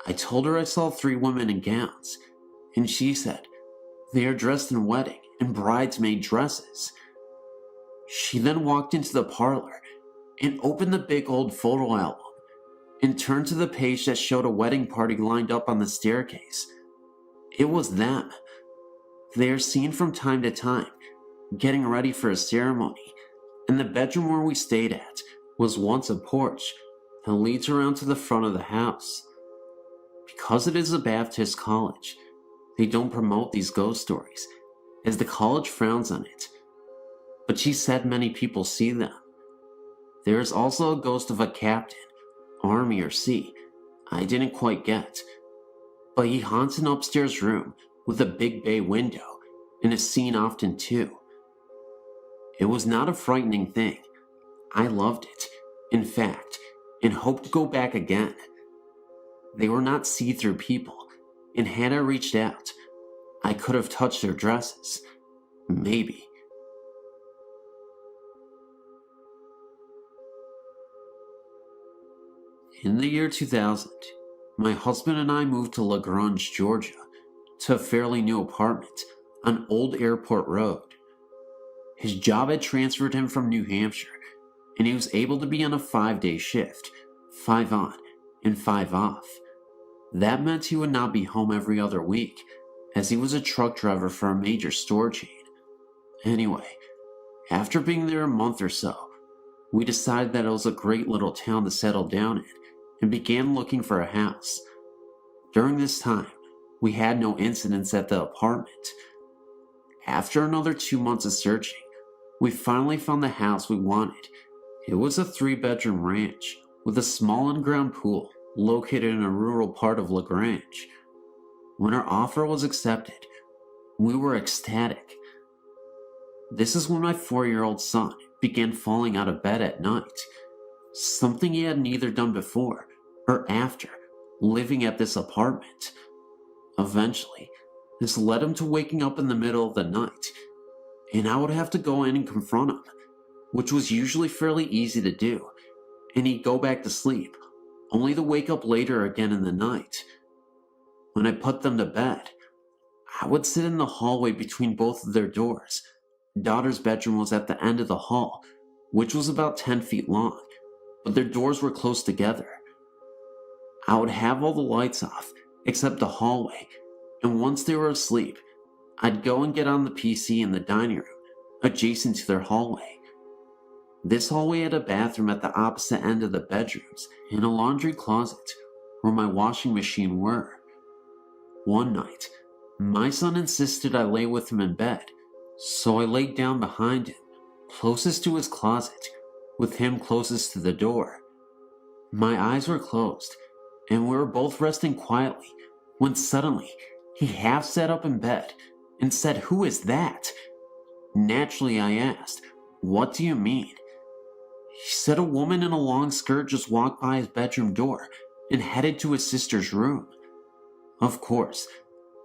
I told her I saw 3 women in gowns, and she said, "They are dressed in wedding and bridesmaid dresses." She then walked into the parlor and opened the big old photo album and turned to the page that showed a wedding party lined up on the staircase. It was them. They are seen from time to time getting ready for a ceremony, and the bedroom where we stayed at was once a porch that leads around to the front of the house. Because it is a Baptist college, they don't promote these ghost stories, as the college frowns on it. But she said many people see them. There is also a ghost of a captain, Army or Sea, I didn't quite get, but he haunts an upstairs room with a big bay window and is seen often too. It was not a frightening thing. I loved it, in fact, and hoped to go back again. They were not see-through people, and had I reached out, I could have touched their dresses. Maybe. In the year 2000, my husband and I moved to LaGrange, Georgia, to a fairly new apartment on Old Airport Road. His job had transferred him from New Hampshire, and he was able to be on a 5-day shift, 5 on and 5 off. That meant he would not be home every other week, as he was a truck driver for a major store chain. Anyway, after being there a month or so, we decided that it was a great little town to settle down in and began looking for a house. During this time, we had no incidents at the apartment. After another 2 months of searching, we finally found the house we wanted. It was a 3-bedroom ranch with a small in-ground pool located in a rural part of LaGrange. When our offer was accepted, we were ecstatic. This is when my 4-year-old son began falling out of bed at night, something he had neither done before or after living at this apartment. Eventually, this led him to waking up in the middle of the night, and I would have to go in and confront him, which was usually fairly easy to do, and he'd go back to sleep, only to wake up later again in the night. When I put them to bed, I would sit in the hallway between both of their doors. Daughter's bedroom was at the end of the hall, which was about 10 feet long, but their doors were close together. I would have all the lights off, except the hallway, and once they were asleep, I'd go and get on the PC in the dining room, adjacent to their hallway. This hallway had a bathroom at the opposite end of the bedrooms and a laundry closet where my washing machine were. One night, my son insisted I lay with him in bed, so I laid down behind him, closest to his closet, with him closest to the door. My eyes were closed, and we were both resting quietly, when suddenly he half sat up in bed and said, "Who is that?" Naturally, I asked, "What do you mean?" He said a woman in a long skirt just walked by his bedroom door and headed to his sister's room. Of course,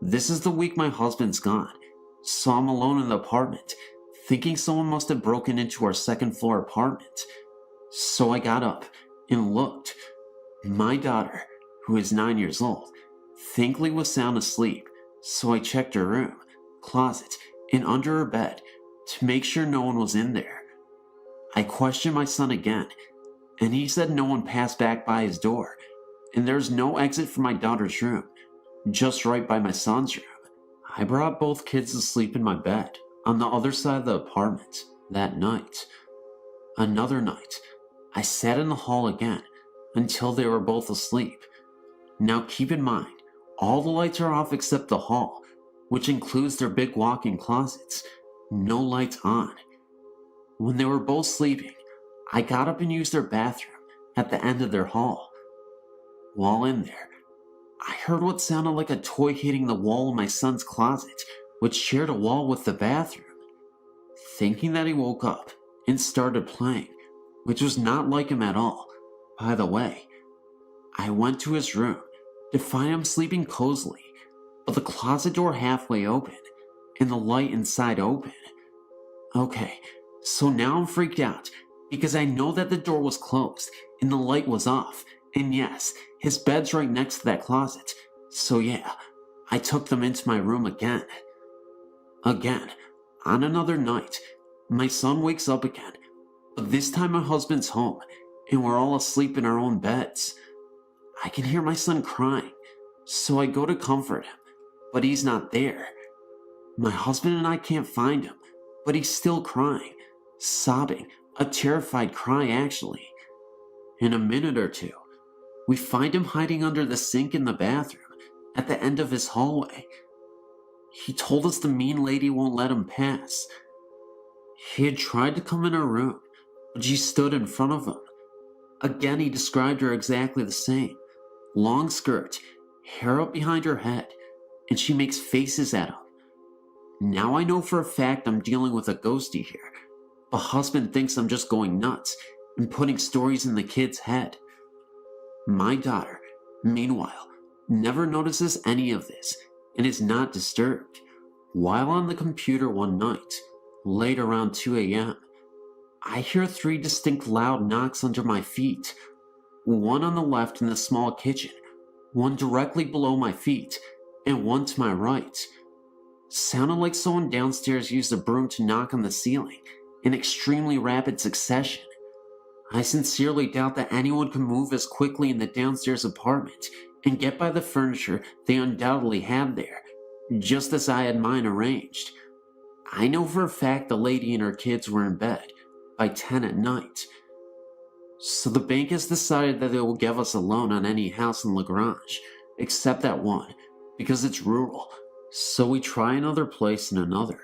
this is the week my husband's gone, so I'm alone in the apartment, thinking someone must have broken into our second-floor apartment. So I got up and looked. My daughter, who is 9 years old, thankfully was sound asleep, so I checked her room, closet, and under her bed to make sure no one was in there. I questioned my son again, and he said no one passed back by his door, and there's no exit from my daughter's room, just right by my son's room. I brought both kids to sleep in my bed on the other side of the apartment that night. Another night, I sat in the hall again until they were both asleep. Now keep in mind, all the lights are off except the hall, which includes their big walk-in closets. No lights on. When they were both sleeping, I got up and used their bathroom at the end of their hall. While in there, I heard what sounded like a toy hitting the wall of my son's closet, which shared a wall with the bathroom. Thinking that he woke up and started playing, which was not like him at all, by the way, I went to his room to find him sleeping cozily, but the closet door halfway open and the light inside open. Okay, so now I'm freaked out because I know that the door was closed and the light was off, and yes, his bed's right next to that closet, so yeah, I took them into my room again. Again, on another night, my son wakes up again, but this time my husband's home and we're all asleep in our own beds. I can hear my son crying, so I go to comfort him, but he's not there. My husband and I can't find him, but he's still crying, sobbing, a terrified cry actually. In a minute or two, we find him hiding under the sink in the bathroom at the end of his hallway. He told us the mean lady won't let him pass. He had tried to come in her room, but she stood in front of him. Again, he described her exactly the same. Long skirt, hair up behind her head, and she makes faces at him. Now I know for a fact I'm dealing with a ghostie here, but husband thinks I'm just going nuts and putting stories in the kid's head. My daughter, meanwhile, never notices any of this and is not disturbed. While on the computer one night, late around 2 a.m., I hear 3 distinct loud knocks under my feet. One on the left in the small kitchen, one directly below my feet, and one to my right. Sounded like someone downstairs used a broom to knock on the ceiling in extremely rapid succession. I sincerely doubt that anyone can move as quickly in the downstairs apartment and get by the furniture they undoubtedly have there, just as I had mine arranged. I know for a fact the lady and her kids were in bed by 10 at night. So the bank has decided that they will give us a loan on any house in Lagrange, except that one, because it's rural, so we try another place and another.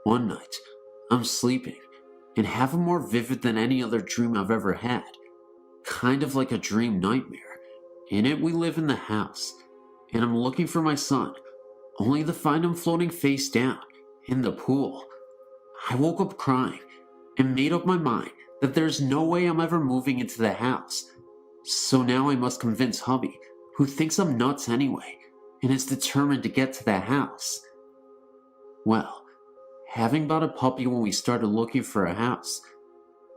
One night, I'm sleeping, and have a more vivid than any other dream I've ever had. Kind of like a dream nightmare. In it, we live in the house, and I'm looking for my son, only to find him floating face down in the pool. I woke up crying, and made up my mind that there's no way I'm ever moving into the house. So now I must convince hubby, who thinks I'm nuts anyway, and is determined to get to that house. Well, having bought a puppy when we started looking for a house,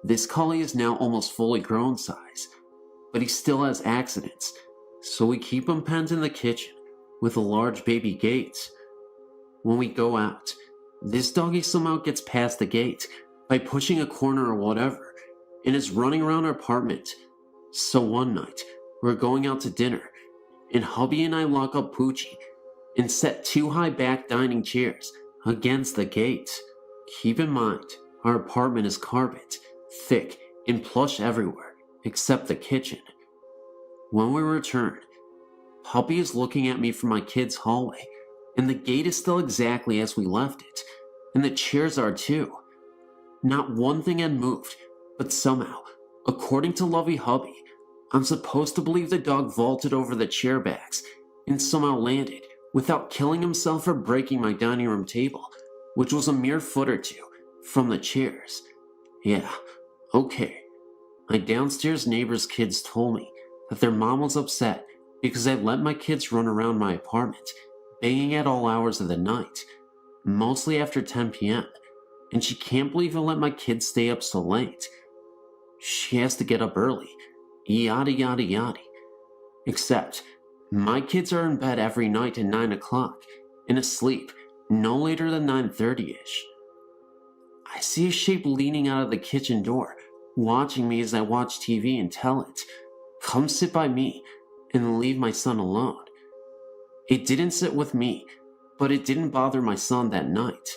this collie is now almost fully grown size, but he still has accidents, so we keep him penned in the kitchen with a large baby gate. When we go out, this doggy somehow gets past the gate by pushing a corner or whatever, and is running around our apartment. So one night, we're going out to dinner, and hubby and I lock up Poochie and set 2 high back dining chairs against the gate. Keep in mind, our apartment is carpet, thick and plush everywhere, except the kitchen. When we return, puppy is looking at me from my kid's hallway, and the gate is still exactly as we left it, and the chairs are too. Not one thing had moved, but somehow, according to Lovey Hubby, I'm supposed to believe the dog vaulted over the chair backs and somehow landed without killing himself or breaking my dining room table, which was a mere foot or two from the chairs. Yeah, okay. My downstairs neighbor's kids told me that their mom was upset because I let my kids run around my apartment, banging at all hours of the night, mostly after 10 p.m., and she can't believe I let my kids stay up so late. She has to get up early, yada yada yada. Except, my kids are in bed every night at 9 o'clock and asleep no later than 9:30ish. I see a shape leaning out of the kitchen door, watching me as I watch TV and tell it, "Come sit by me and leave my son alone." It didn't sit with me, but it didn't bother my son that night.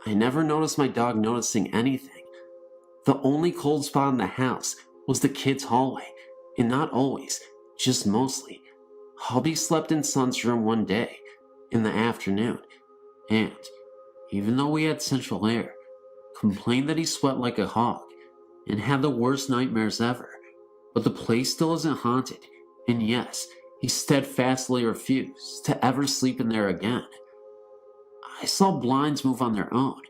I never noticed my dog noticing anything. The only cold spot in the house was the kids' hallway, and not always, just mostly. Hubby slept in son's room one day, in the afternoon, and, even though we had central air, complained that he sweat like a hog, and had the worst nightmares ever. But the place still isn't haunted, and yes, he steadfastly refused to ever sleep in there again. I saw blinds move on their own,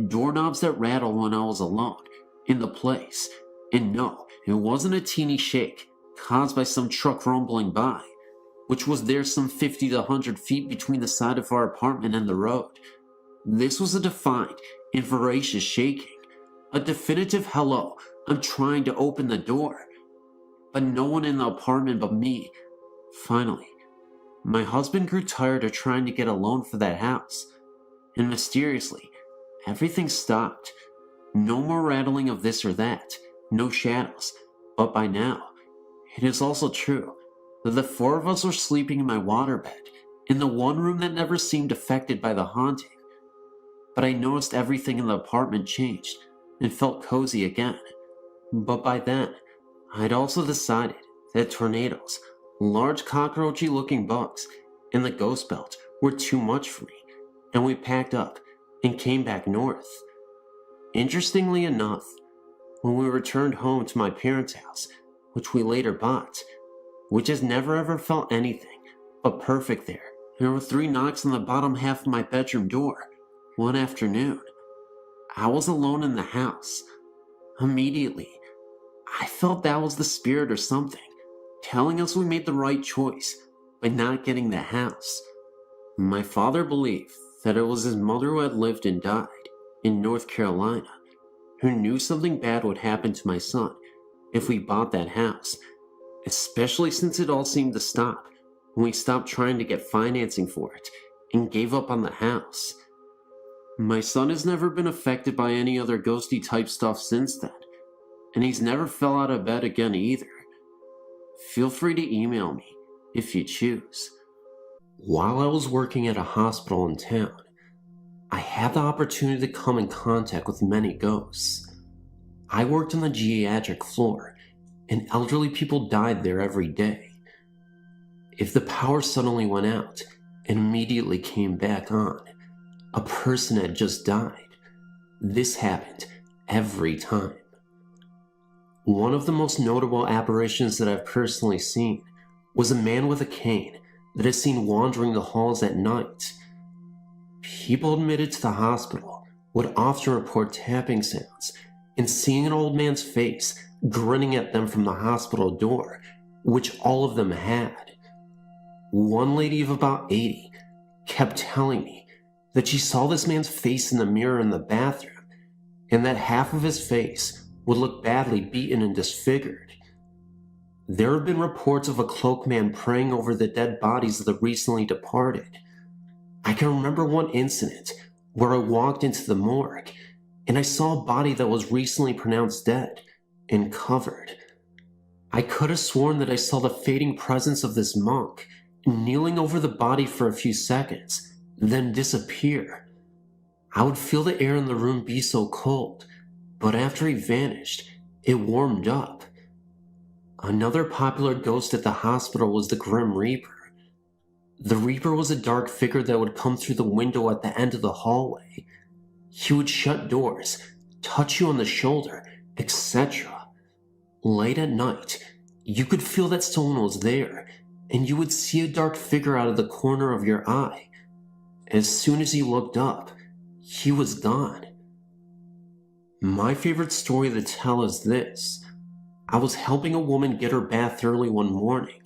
doorknobs that rattle when I was alone in the place, and no, it wasn't a teeny shake caused by some truck rumbling by, which was there some 50 to 100 feet between the side of our apartment and the road. This was a defined and voracious shaking, a definitive hello, I'm trying to open the door, but no one in the apartment but me. Finally, my husband grew tired of trying to get a loan for that house, and mysteriously, everything stopped. No more rattling of this or that, no shadows, but by now, it is also true that the four of us were sleeping in my waterbed, in the one room that never seemed affected by the haunting. But I noticed everything in the apartment changed and felt cozy again. But by then, I'd also decided that tornadoes, large cockroachy looking bugs, and the ghost belt were too much for me, and we packed up and came back north. Interestingly enough, when we returned home to my parents' house, which we later bought, which has never ever felt anything but perfect there were 3 knocks on the bottom half of my bedroom door one afternoon. I was alone in the house. Immediately, I felt that was the spirit or something, telling us we made the right choice by not getting the house. My father believed that it was his mother who had lived and died in North Carolina, who knew something bad would happen to my son if we bought that house, especially since it all seemed to stop when we stopped trying to get financing for it and gave up on the house. My son has never been affected by any other ghosty type stuff since then, and he's never fell out of bed again either. Feel free to email me if you choose. While I was working at a hospital in town, I had the opportunity to come in contact with many ghosts. I worked on the geriatric floor, and elderly people died there every day. If the power suddenly went out and immediately came back on, a person had just died. This happened every time. One of the most notable apparitions that I've personally seen was a man with a cane that is seen wandering the halls at night. People admitted to the hospital would often report tapping sounds and seeing an old man's face grinning at them from the hospital door, which all of them had. One lady of about 80 kept telling me that she saw this man's face in the mirror in the bathroom, and that half of his face would look badly beaten and disfigured. There have been reports of a cloaked man praying over the dead bodies of the recently departed. I can remember one incident where I walked into the morgue and I saw a body that was recently pronounced dead and covered. I could have sworn that I saw the fading presence of this monk kneeling over the body for a few seconds, then disappear. I would feel the air in the room be so cold, but after he vanished, it warmed up. Another popular ghost at the hospital was the Grim Reaper. The Reaper was a dark figure that would come through the window at the end of the hallway. He would shut doors, touch you on the shoulder, etc. Late at night, you could feel that someone was there, and you would see a dark figure out of the corner of your eye. As soon as you looked up, he was gone. My favorite story to tell is this. I was helping a woman get her bath early one morning.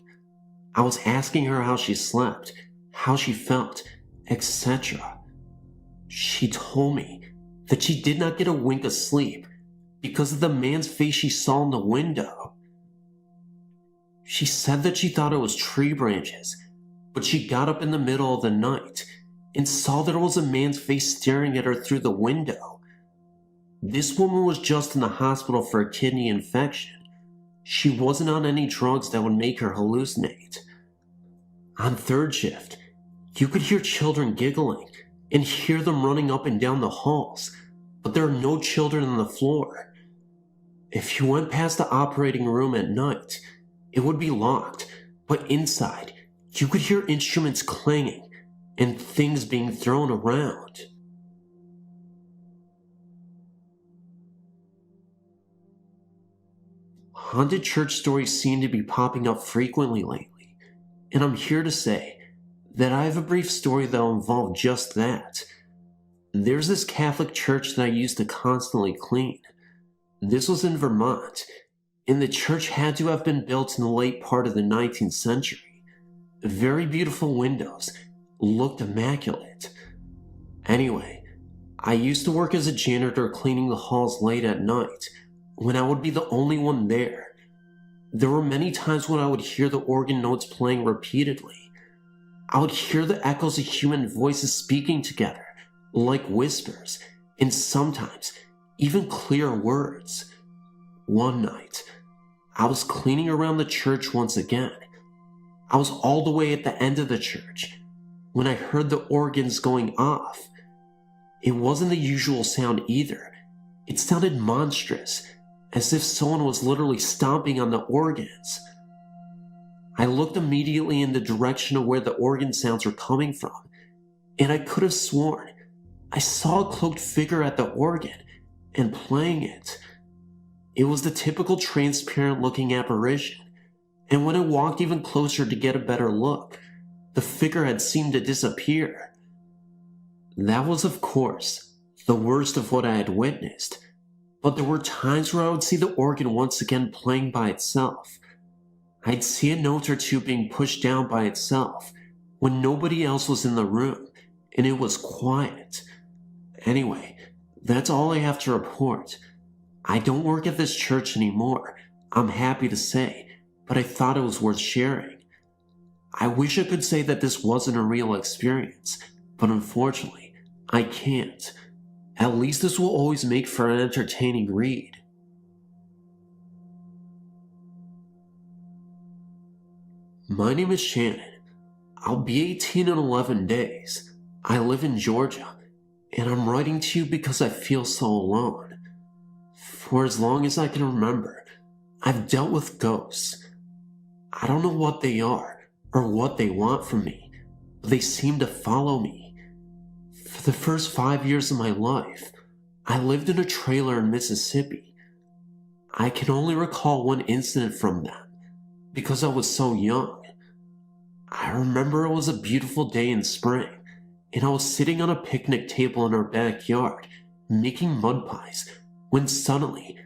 I was asking her how she slept, how she felt, etc. She told me that she did not get a wink of sleep because of the man's face she saw in the window. She said that she thought it was tree branches, but she got up in the middle of the night and saw there was a man's face staring at her through the window. This woman was just in the hospital for a kidney infection. She wasn't on any drugs that would make her hallucinate. On third shift, you could hear children giggling and hear them running up and down the halls, but there are no children on the floor. If you went past the operating room at night, it would be locked, but inside, you could hear instruments clanging and things being thrown around. Haunted church stories seem to be popping up frequently lately, and I'm here to say that I have a brief story that will involve just that. There's this Catholic church that I used to constantly clean. This was in Vermont, and the church had to have been built in the late part of the 19th century. Very beautiful windows, looked immaculate. Anyway, I used to work as a janitor cleaning the halls late at night, when I would be the only one there. There were many times when I would hear the organ notes playing repeatedly. I would hear the echoes of human voices speaking together, like whispers, and sometimes even clear words. One night, I was cleaning around the church once again. I was all the way at the end of the church when I heard the organs going off. It wasn't the usual sound either. It sounded monstrous, as if someone was literally stomping on the organs. I looked immediately in the direction of where the organ sounds were coming from, and I could have sworn I saw a cloaked figure at the organ and playing it. It was the typical transparent looking apparition, and when I walked even closer to get a better look, the figure had seemed to disappear. That was, of course, the worst of what I had witnessed, but there were times where I would see the organ once again playing by itself. I'd see a note or two being pushed down by itself when nobody else was in the room, and it was quiet. Anyway, that's all I have to report. I don't work at this church anymore, I'm happy to say, but I thought it was worth sharing. I wish I could say that this wasn't a real experience, but unfortunately, I can't. At least this will always make for an entertaining read. My name is Shannon. I'll be 18 in 11 days. I live in Georgia, and I'm writing to you because I feel so alone. For as long as I can remember, I've dealt with ghosts. I don't know what they are or what they want from me, but they seem to follow me. For the first 5 years of my life, I lived in a trailer in Mississippi. I can only recall one incident from them because I was so young. I remember it was a beautiful day in spring, and I was sitting on a picnic table in our backyard, making mud pies, when suddenly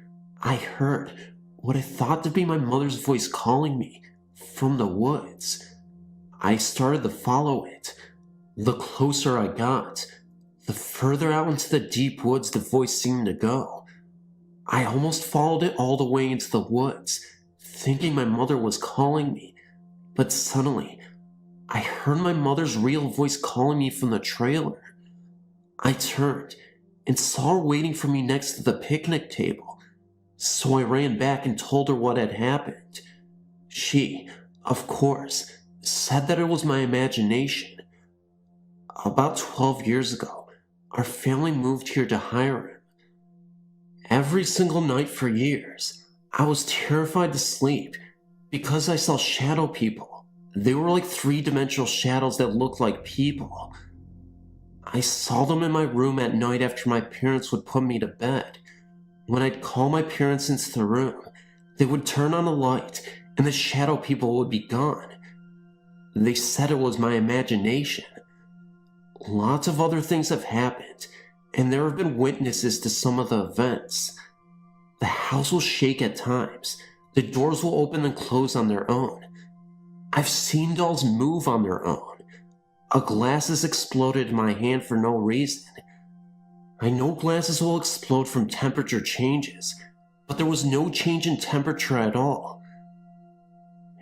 I heard what I thought to be my mother's voice calling me from the woods. I started to follow it. The closer I got, the further out into the deep woods the voice seemed to go. I almost followed it all the way into the woods, thinking my mother was calling me, but suddenly I heard my mother's real voice calling me from the trailer. I turned and saw her waiting for me next to the picnic table, so I ran back and told her what had happened. She, of course, said that it was my imagination. About 12 years ago, our family moved here to Hive. Every single night for years, I was terrified to sleep because I saw shadow people. They were like three-dimensional shadows that looked like people. I saw them in my room at night after my parents would put me to bed. When I'd call my parents into the room, they would turn on a light and the shadow people would be gone. They said it was my imagination. Lots of other things have happened, and there have been witnesses to some of the events. The house will shake at times. The doors will open and close on their own. I've seen dolls move on their own. A glass has exploded in my hand for no reason. I know glasses will explode from temperature changes, but there was no change in temperature at all.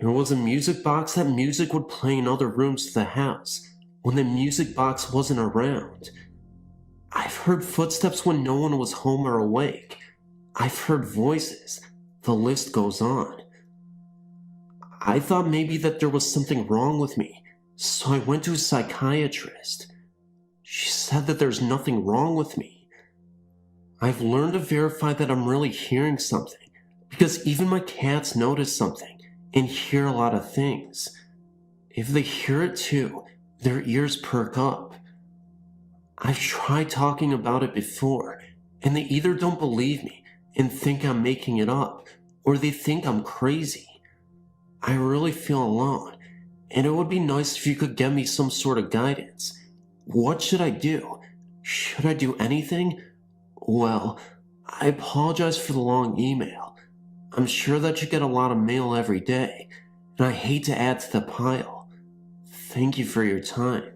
There was a music box that music would play in other rooms of the house when the music box wasn't around. I've heard footsteps when no one was home or awake. I've heard voices. The list goes on. I thought maybe that there was something wrong with me, so I went to a psychiatrist. She said that there's nothing wrong with me. I've learned to verify that I'm really hearing something, because even my cats notice something and hear a lot of things. If they hear it too, their ears perk up. I've tried talking about it before, and they either don't believe me and think I'm making it up, or they think I'm crazy. I really feel alone, and it would be nice if you could give me some sort of guidance. What should I do? Should I do anything? Well, I apologize for the long email. I'm sure that you get a lot of mail every day, and I hate to add to the pile. Thank you for your time.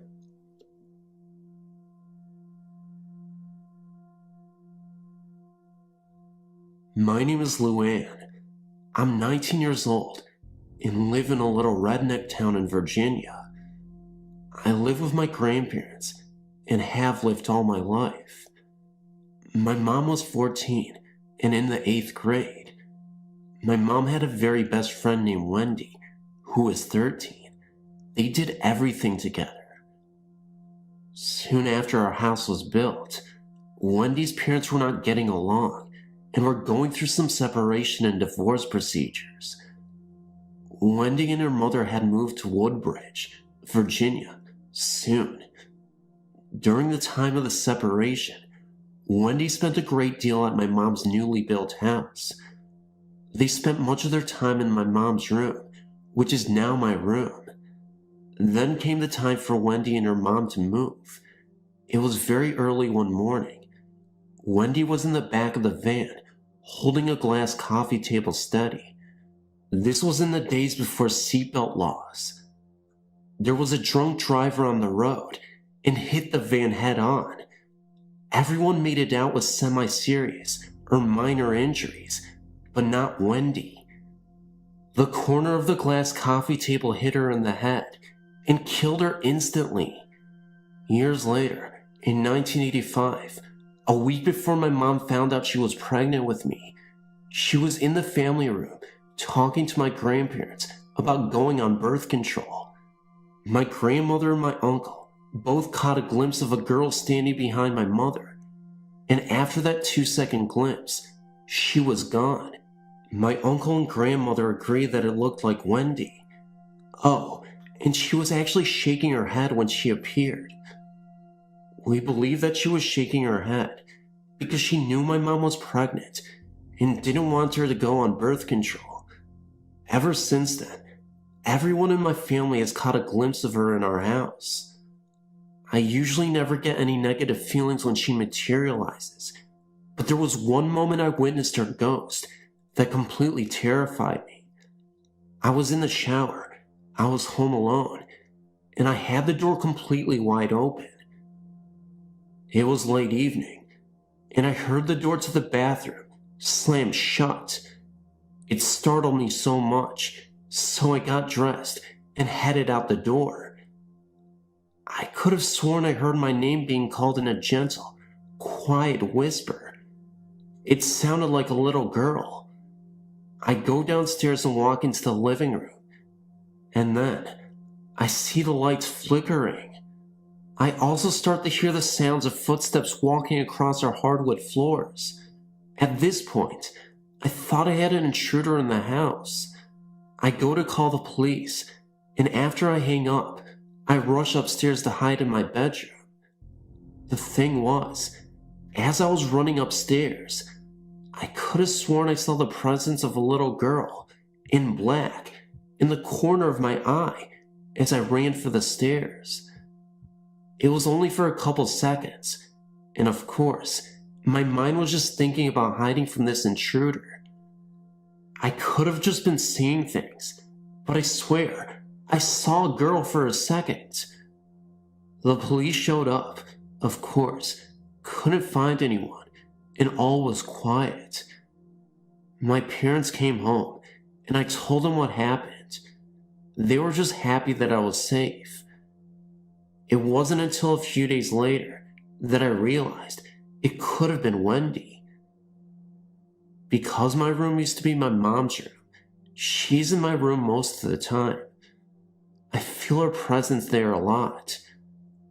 My name is Luann. I'm 19 years old and live in a little redneck town in Virginia. I live with my grandparents and have lived all my life. My mom was 14 and in the 8th grade. My mom had a very best friend named Wendy, who was 13. They did everything together. Soon after our house was built, Wendy's parents were not getting along and were going through some separation and divorce procedures. Wendy and her mother had moved to Woodbridge, Virginia, soon. During the time of the separation, Wendy spent a great deal at my mom's newly built house. They spent much of their time in my mom's room, which is now my room. Then came the time for Wendy and her mom to move. It was very early one morning. Wendy was in the back of the van, holding a glass coffee table steady. This was in the days before seatbelt laws. There was a drunk driver on the road and hit the van head on. Everyone made it out with semi-serious or minor injuries, but not Wendy. The corner of the glass coffee table hit her in the head and killed her instantly. Years later, in 1985, a week before my mom found out she was pregnant with me, she was in the family room talking to my grandparents about going on birth control. My grandmother and my uncle both caught a glimpse of a girl standing behind my mother, and after that 2-second glimpse, she was gone. My uncle and grandmother agreed that it looked like Wendy. Oh, and she was actually shaking her head when she appeared. We believe that she was shaking her head because she knew my mom was pregnant and didn't want her to go on birth control. Ever since then, everyone in my family has caught a glimpse of her in our house. I usually never get any negative feelings when she materializes, but there was one moment I witnessed her ghost that completely terrified me. I was in the shower, I was home alone, and I had the door completely wide open. It was late evening, and I heard the door to the bathroom slam shut. It startled me so much, so I got dressed and headed out the door. I could have sworn I heard my name being called in a gentle, quiet whisper. It sounded like a little girl. I go downstairs and walk into the living room, and then I see the lights flickering. I also start to hear the sounds of footsteps walking across our hardwood floors. At this point, I thought I had an intruder in the house. I go to call the police, and after I hang up, I rush upstairs to hide in my bedroom. The thing was, as I was running upstairs, I could have sworn I saw the presence of a little girl, in black, in the corner of my eye as I ran for the stairs. It was only for a couple seconds, and of course, my mind was just thinking about hiding from this intruder. I could have just been seeing things, but I swear, I saw a girl for a second. The police showed up, of course, couldn't find anyone, and all was quiet. My parents came home, and I told them what happened. They were just happy that I was safe. It wasn't until a few days later that I realized it could have been Wendy. Because my room used to be my mom's room, she's in my room most of the time. I feel her presence there a lot.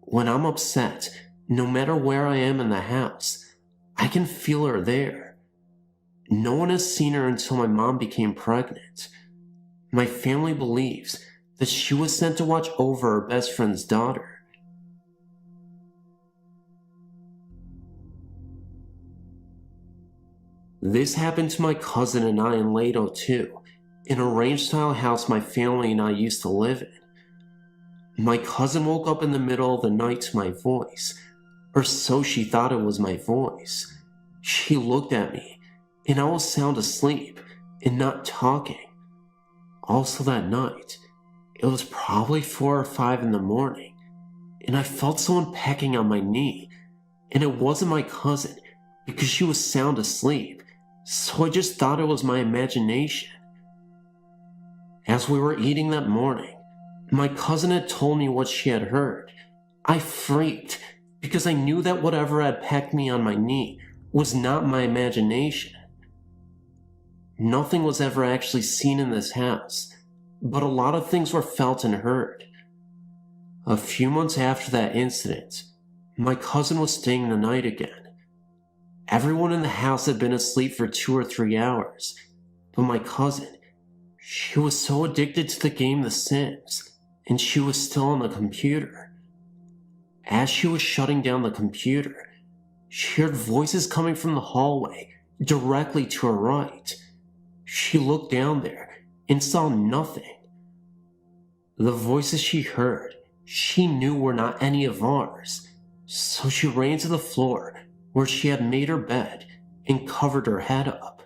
When I'm upset, no matter where I am in the house, I can feel her there. No one has seen her until my mom became pregnant. My family believes that she was sent to watch over her best friend's daughter. This happened to my cousin and I in Lato too, in a ranch-style house my family and I used to live in. My cousin woke up in the middle of the night to my voice, or so she thought it was my voice. She looked at me, and I was sound asleep and not talking. Also that night, it was probably 4 or 5 in the morning, and I felt someone pecking on my knee, and it wasn't my cousin because she was sound asleep, so I just thought it was my imagination. As we were eating that morning, my cousin had told me what she had heard. I freaked because I knew that whatever had pecked me on my knee was not my imagination. Nothing was ever actually seen in this house, but a lot of things were felt and heard. A few months after that incident, my cousin was staying the night again. Everyone in the house had been asleep for 2 or 3 hours, but my cousin, she was so addicted to the game The Sims, and she was still on the computer. As she was shutting down the computer, she heard voices coming from the hallway directly to her right. She looked down there and saw nothing. The voices she heard, she knew were not any of ours, so she ran to the floor where she had made her bed and covered her head up.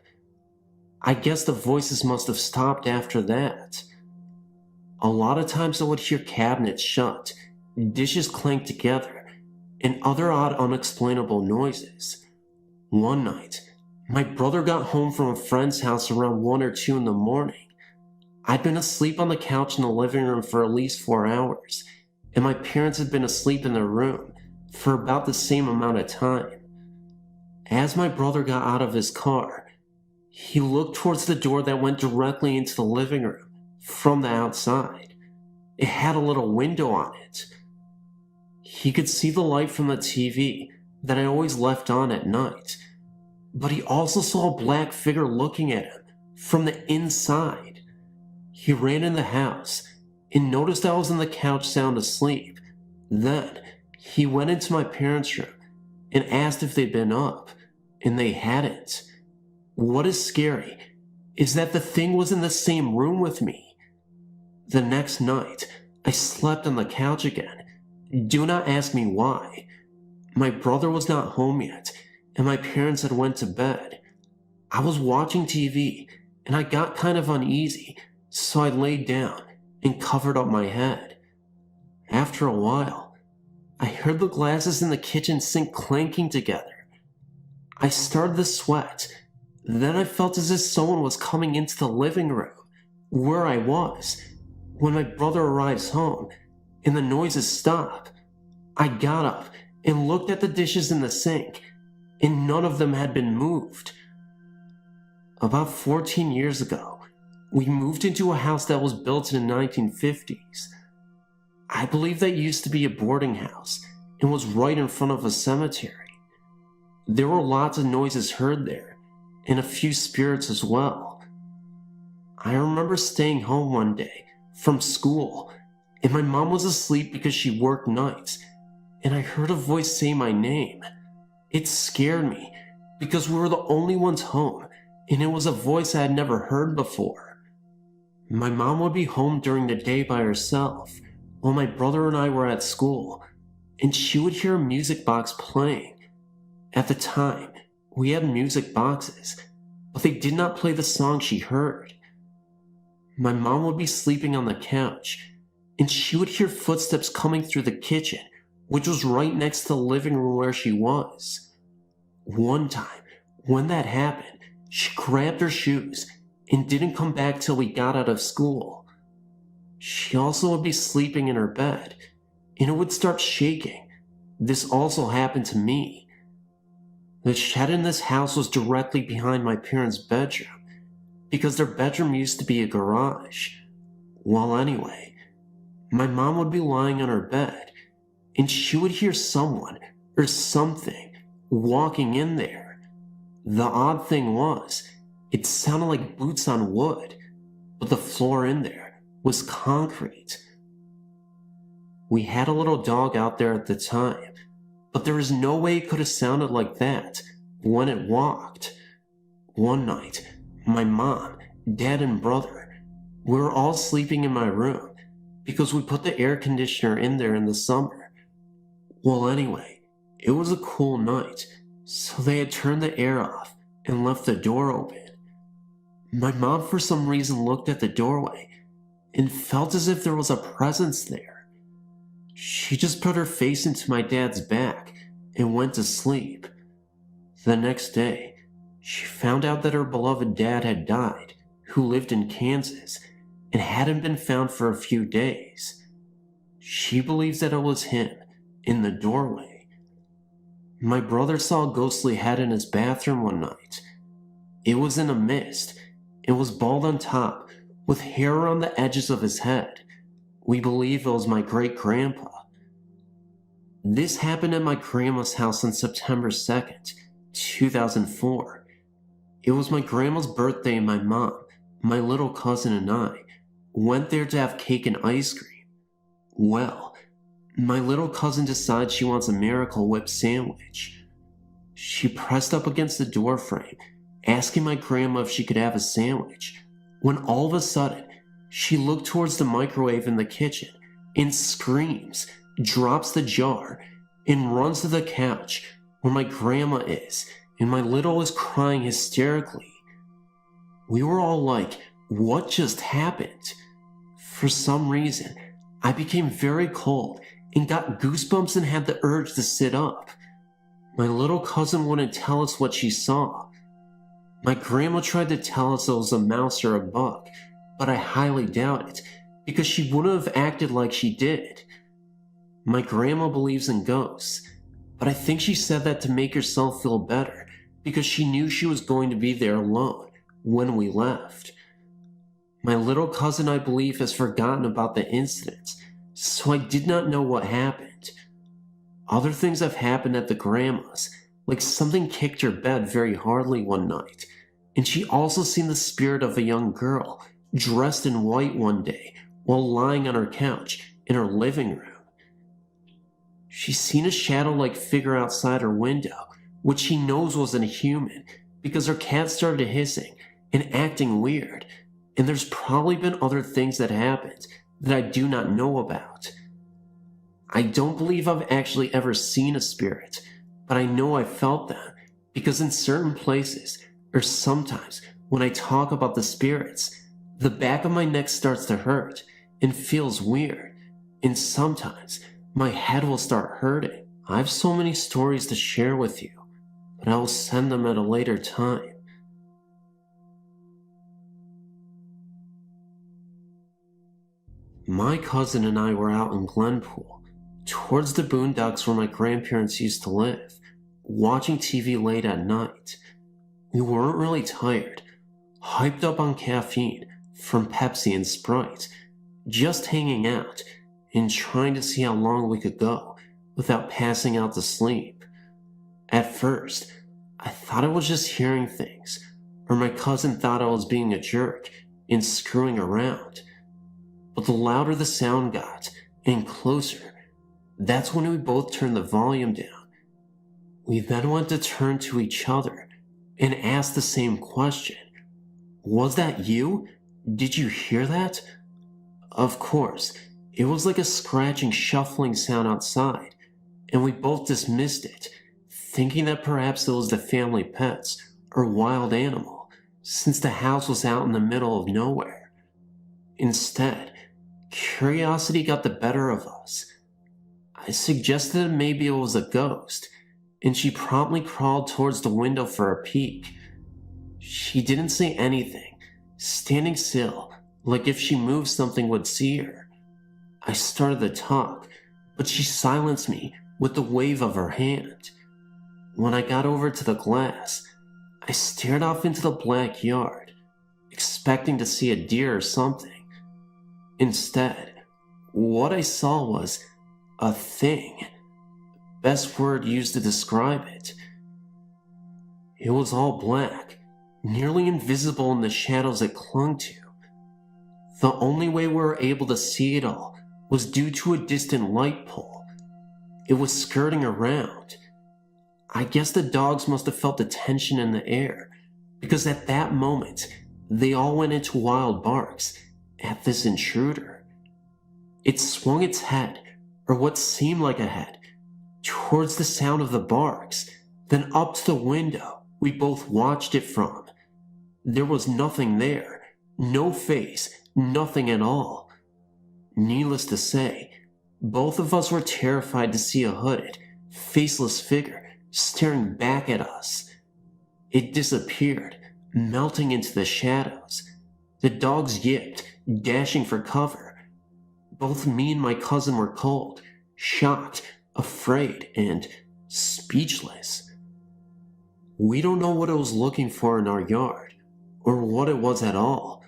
I guess the voices must have stopped after that. A lot of times I would hear cabinets shut, dishes clank together, and other odd unexplainable noises. One night, my brother got home from a friend's house around 1 or 2 in the morning. I'd been asleep on the couch in the living room for at least 4 hours, and my parents had been asleep in their room for about the same amount of time. As my brother got out of his car, he looked towards the door that went directly into the living room from the outside. It had a little window on it. He could see the light from the TV that I always left on at night, but he also saw a black figure looking at him from the inside. He ran in the house and noticed I was on the couch sound asleep. Then he went into my parents' room and asked if they'd been up, and they hadn't. What is scary is that the thing was in the same room with me. The next night, I slept on the couch again. Do not ask me why. My brother was not home yet, and my parents had went to bed. I was watching TV, and I got kind of uneasy, so I laid down and covered up my head. After a while, I heard the glasses in the kitchen sink clanking together. I started to sweat. Then I felt as if someone was coming into the living room, where I was. When my brother arrives home and the noises stop, I got up and looked at the dishes in the sink, and none of them had been moved. About 14 years ago, we moved into a house that was built in the 1950s. I believe that used to be a boarding house and was right in front of a cemetery. There were lots of noises heard there, and a few spirits as well. I remember staying home one day from school, and my mom was asleep because she worked nights, and I heard a voice say my name. It scared me because we were the only ones home, and it was a voice I had never heard before. My mom would be home during the day by herself, while my brother and I were at school, and she would hear a music box playing. At the time, we had music boxes, but they did not play the song she heard. My mom would be sleeping on the couch, and she would hear footsteps coming through the kitchen, which was right next to the living room where she was. One time, when that happened, she grabbed her shoes and didn't come back till we got out of school. She also would be sleeping in her bed, and it would start shaking. This also happened to me. The shed in this house was directly behind my parents' bedroom, because their bedroom used to be a garage. Well, anyway, my mom would be lying on her bed, and she would hear someone or something walking in there. The odd thing was, it sounded like boots on wood, but the floor in there was concrete. We had a little dog out there at the time, but there is no way it could have sounded like that when it walked. One night, my mom, dad, and brother, we were all sleeping in my room because we put the air conditioner in there in the summer. Well, anyway, it was a cool night, so they had turned the air off and left the door open. My mom, for some reason, looked at the doorway and felt as if there was a presence there. She just put her face into my dad's back and went to sleep. The next day, she found out that her beloved dad had died, who lived in Kansas, and hadn't been found for a few days. She believes that it was him in the doorway. My brother saw a ghostly head in his bathroom one night. It was in a mist. It was bald on top, with hair around the edges of his head. We believe it was my great-grandpa. This happened at my grandma's house on September 2nd, 2004. It was my grandma's birthday, and my mom, my little cousin, and I went there to have cake and ice cream. Well, my little cousin decides she wants a Miracle Whip sandwich. She pressed up against the door frame, asking my grandma if she could have a sandwich, when all of a sudden, she looked towards the microwave in the kitchen and screams, drops the jar, and runs to the couch where my grandma is, and my little is crying hysterically. We were all like, what just happened? For some reason, I became very cold and got goosebumps and had the urge to sit up. My little cousin wouldn't tell us what she saw. My grandma tried to tell us it was a mouse or a bug, but I highly doubt it, because she wouldn't have acted like she did. My grandma believes in ghosts, but I think she said that to make herself feel better, because she knew she was going to be there alone when we left. My little cousin, I believe, has forgotten about the incident, so I did not know what happened. Other things have happened at the grandma's, like something kicked her bed very hardly one night, and she also seen the spirit of a young girl dressed in white one day while lying on her couch in her living room. She's seen a shadow-like figure outside her window, which she knows wasn't a human because her cat started hissing and acting weird, and there's probably been other things that happened that I do not know about. I don't believe I've actually ever seen a spirit, but I know I felt them because in certain places, or sometimes when I talk about the spirits, the back of my neck starts to hurt and feels weird, and sometimes my head will start hurting. I have so many stories to share with you, but I will send them at a later time. My cousin and I were out in Glenpool, towards the boondocks where my grandparents used to live, watching TV late at night. We weren't really tired, hyped up on caffeine from Pepsi and Sprite, just hanging out and trying to see how long we could go without passing out to sleep. At first, I thought I was just hearing things, or my cousin thought I was being a jerk and screwing around. But the louder the sound got, and closer, that's when we both turned the volume down. We then went to turn to each other and asked the same question. Was that you? Did you hear that? Of course, it was like a scratching, shuffling sound outside, and we both dismissed it, thinking that perhaps it was the family pets or wild animal, since the house was out in the middle of nowhere. Instead, curiosity got the better of us. I suggested that maybe it was a ghost, and she promptly crawled towards the window for a peek. She didn't say anything, standing still, like if she moved something would see her. I started to talk, but she silenced me with the wave of her hand. When I got over to the glass, I stared off into the black yard, expecting to see a deer or something. Instead, what I saw was a thing. Best word used to describe it. It was all black, nearly invisible in the shadows it clung to. The only way we were able to see it all was due to a distant light pole. It was skirting around. I guess the dogs must have felt the tension in the air, because at that moment, they all went into wild barks at this intruder. It swung its head, or what seemed like a head, towards the sound of the barks, then up to the window we both watched it from. There was nothing there, no face, nothing at all. Needless to say, both of us were terrified to see a hooded, faceless figure staring back at us. It disappeared, melting into the shadows. The dogs yipped, dashing for cover. Both me and my cousin were cold, shocked, afraid, and speechless. We don't know what it was looking for in our yard, or what it was at all.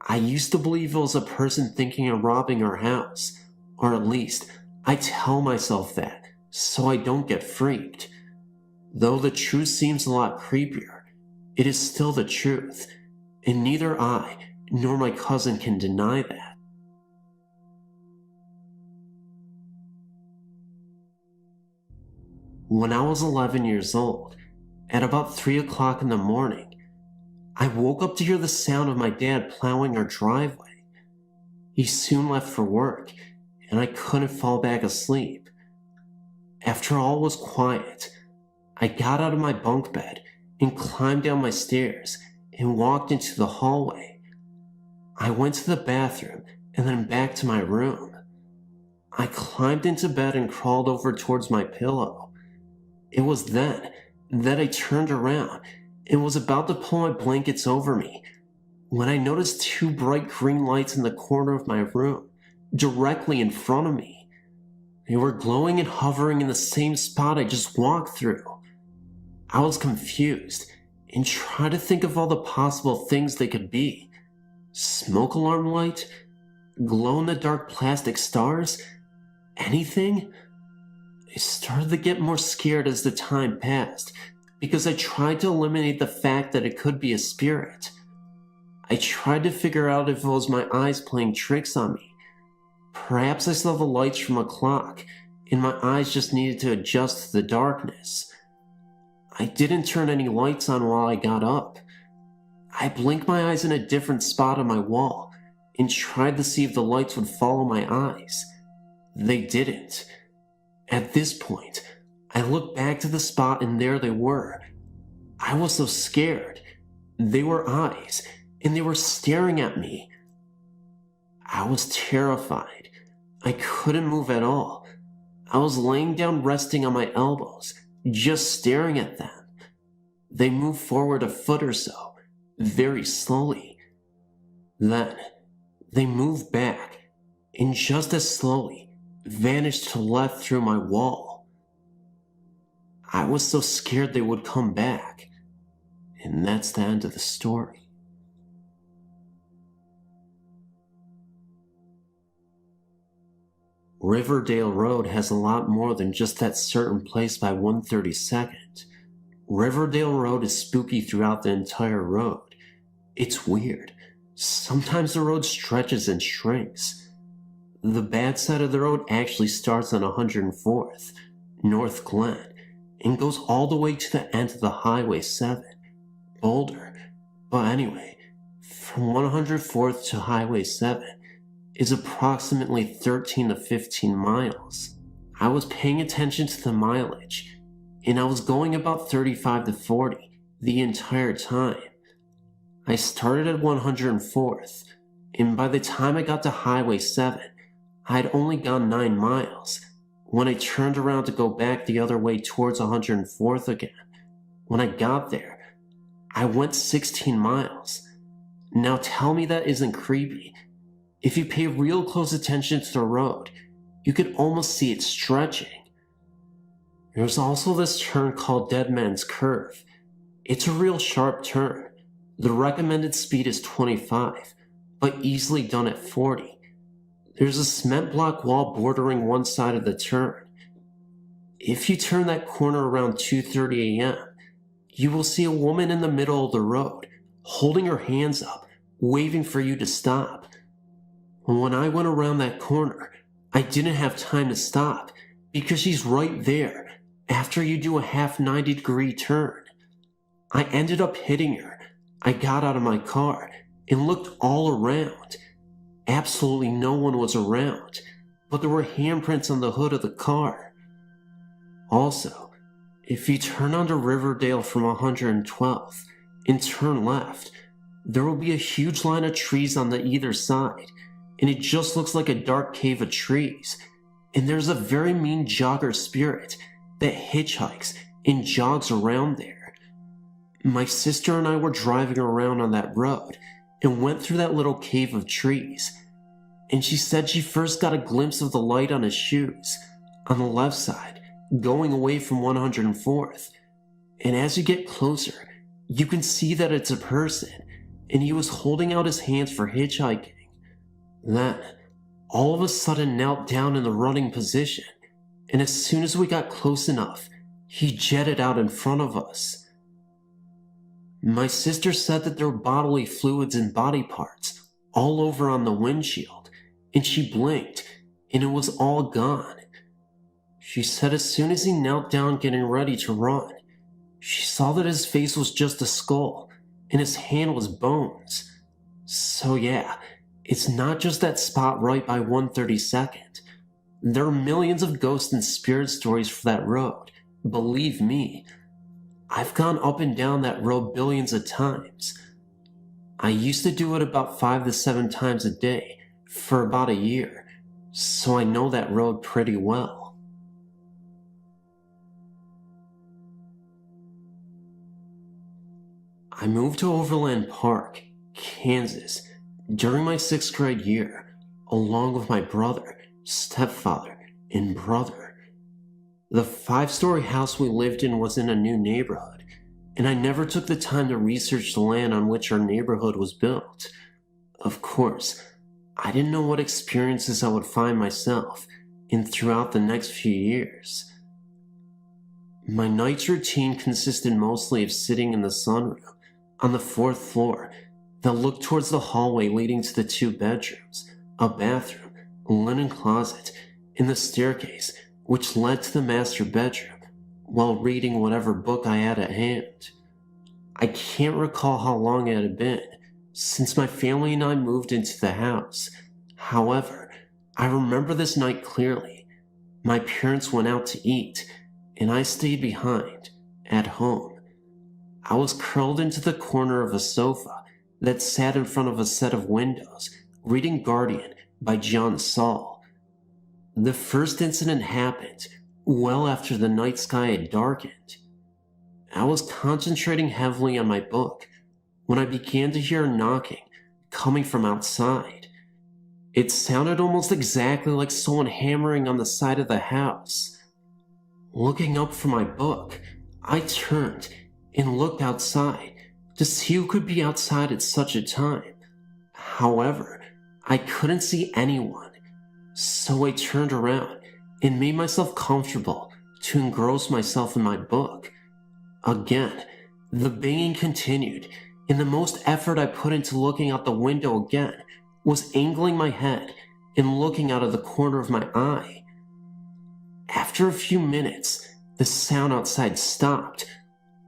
I used to believe it was a person thinking of robbing our house, or at least I tell myself that, so I don't get freaked. Though the truth seems a lot creepier, it is still the truth, and neither I nor my cousin can deny that. When I was 11 years old, at about 3 o'clock in the morning, I woke up to hear the sound of my dad plowing our driveway. He soon left for work, and I couldn't fall back asleep. After all was quiet, I got out of my bunk bed and climbed down my stairs and walked into the hallway. I went to the bathroom and then back to my room. I climbed into bed and crawled over towards my pillow. It was then that I turned around and was about to pull my blankets over me when I noticed two bright green lights in the corner of my room, directly in front of me. They were glowing and hovering in the same spot I just walked through. I was confused and tried to think of all the possible things they could be. Smoke alarm light? Glow-in-the-dark plastic stars? Anything? I started to get more scared as the time passed, because I tried to eliminate the fact that it could be a spirit. I tried to figure out if it was my eyes playing tricks on me. Perhaps I saw the lights from a clock, and my eyes just needed to adjust to the darkness. I didn't turn any lights on while I got up. I blinked my eyes in a different spot on my wall, and tried to see if the lights would follow my eyes. They didn't. At this point, I looked back to the spot and there they were. I was so scared. They were eyes, and they were staring at me. I was terrified. I couldn't move at all. I was laying down resting on my elbows, just staring at them. They moved forward a foot or so, very slowly. Then, they moved back, and just as slowly, vanished to the left through my wall. I was so scared they would come back, and that's the end of the story. Riverdale Road has a lot more than just that certain place by 132nd. Riverdale Road is spooky throughout the entire road. It's weird. Sometimes the road stretches and shrinks. The bad side of the road actually starts on 104th, North Glen, and goes all the way to the end of the Highway 7, Boulder. But anyway, from 104th to Highway 7 is approximately 13 to 15 miles. I was paying attention to the mileage, and I was going about 35 to 40 the entire time. I started at 104th, and by the time I got to Highway 7, I had only gone 9 miles. When I turned around to go back the other way towards 104th again, when I got there, I went 16 miles. Now tell me that isn't creepy. If you pay real close attention to the road, you could almost see it stretching. There's also this turn called Dead Man's Curve. It's a real sharp turn. The recommended speed is 25, but easily done at 40. There's a cement block wall bordering one side of the turn. If you turn that corner around 2:30 a.m., you will see a woman in the middle of the road, holding her hands up, waving for you to stop. When I went around that corner, I didn't have time to stop because she's right there after you do a half 90-degree turn. I ended up hitting her. I got out of my car and looked all around. Absolutely no one was around, but there were handprints on the hood of the car. Also, if you turn onto Riverdale from 112th and turn left, there will be a huge line of trees on the either side, and it just looks like a dark cave of trees. And there's a very mean jogger spirit that hitchhikes and jogs around there. My sister and I were driving around on that road and went through that little cave of trees, and she said she first got a glimpse of the light on his shoes on the left side going away from 104th, and as you get closer you can see that it's a person, and he was holding out his hands for hitchhiking. Then all of a sudden knelt down in the running position, and as soon as we got close enough, he jetted out in front of us. My sister said that there were bodily fluids and body parts all over on the windshield, and she blinked, and it was all gone. She said as soon as he knelt down getting ready to run, she saw that his face was just a skull, and his hand was bones. So yeah, it's not just that spot right by 132nd. There are millions of ghost and spirit stories for that road, believe me. I've gone up and down that road billions of times. I used to do it about 5 to 7 times a day for about a year, so I know that road pretty well. I moved to Overland Park, Kansas, during my 6th grade year, along with my brother, stepfather, and brother. The 5-story house we lived in was in a new neighborhood, and I never took the time to research the land on which our neighborhood was built. Of course, I didn't know what experiences I would find myself in throughout the next few years. My night's routine consisted mostly of sitting in the sunroom on the 4th floor that looked towards the hallway leading to the 2 bedrooms, a bathroom, a linen closet, and the staircase which led to the master bedroom, while reading whatever book I had at hand. I can't recall how long it had been since my family and I moved into the house. However, I remember this night clearly. My parents went out to eat, and I stayed behind, at home. I was curled into the corner of a sofa that sat in front of a set of windows, reading Guardian by John Saul. The first incident happened well after the night sky had darkened. I was concentrating heavily on my book when I began to hear a knocking coming from outside. It sounded almost exactly like someone hammering on the side of the house. Looking up from my book, I turned and looked outside to see who could be outside at such a time. However, I couldn't see anyone, so I turned around and made myself comfortable to engross myself in my book. Again, the banging continued, and the most effort I put into looking out the window again was angling my head and looking out of the corner of my eye. After a few minutes, the sound outside stopped,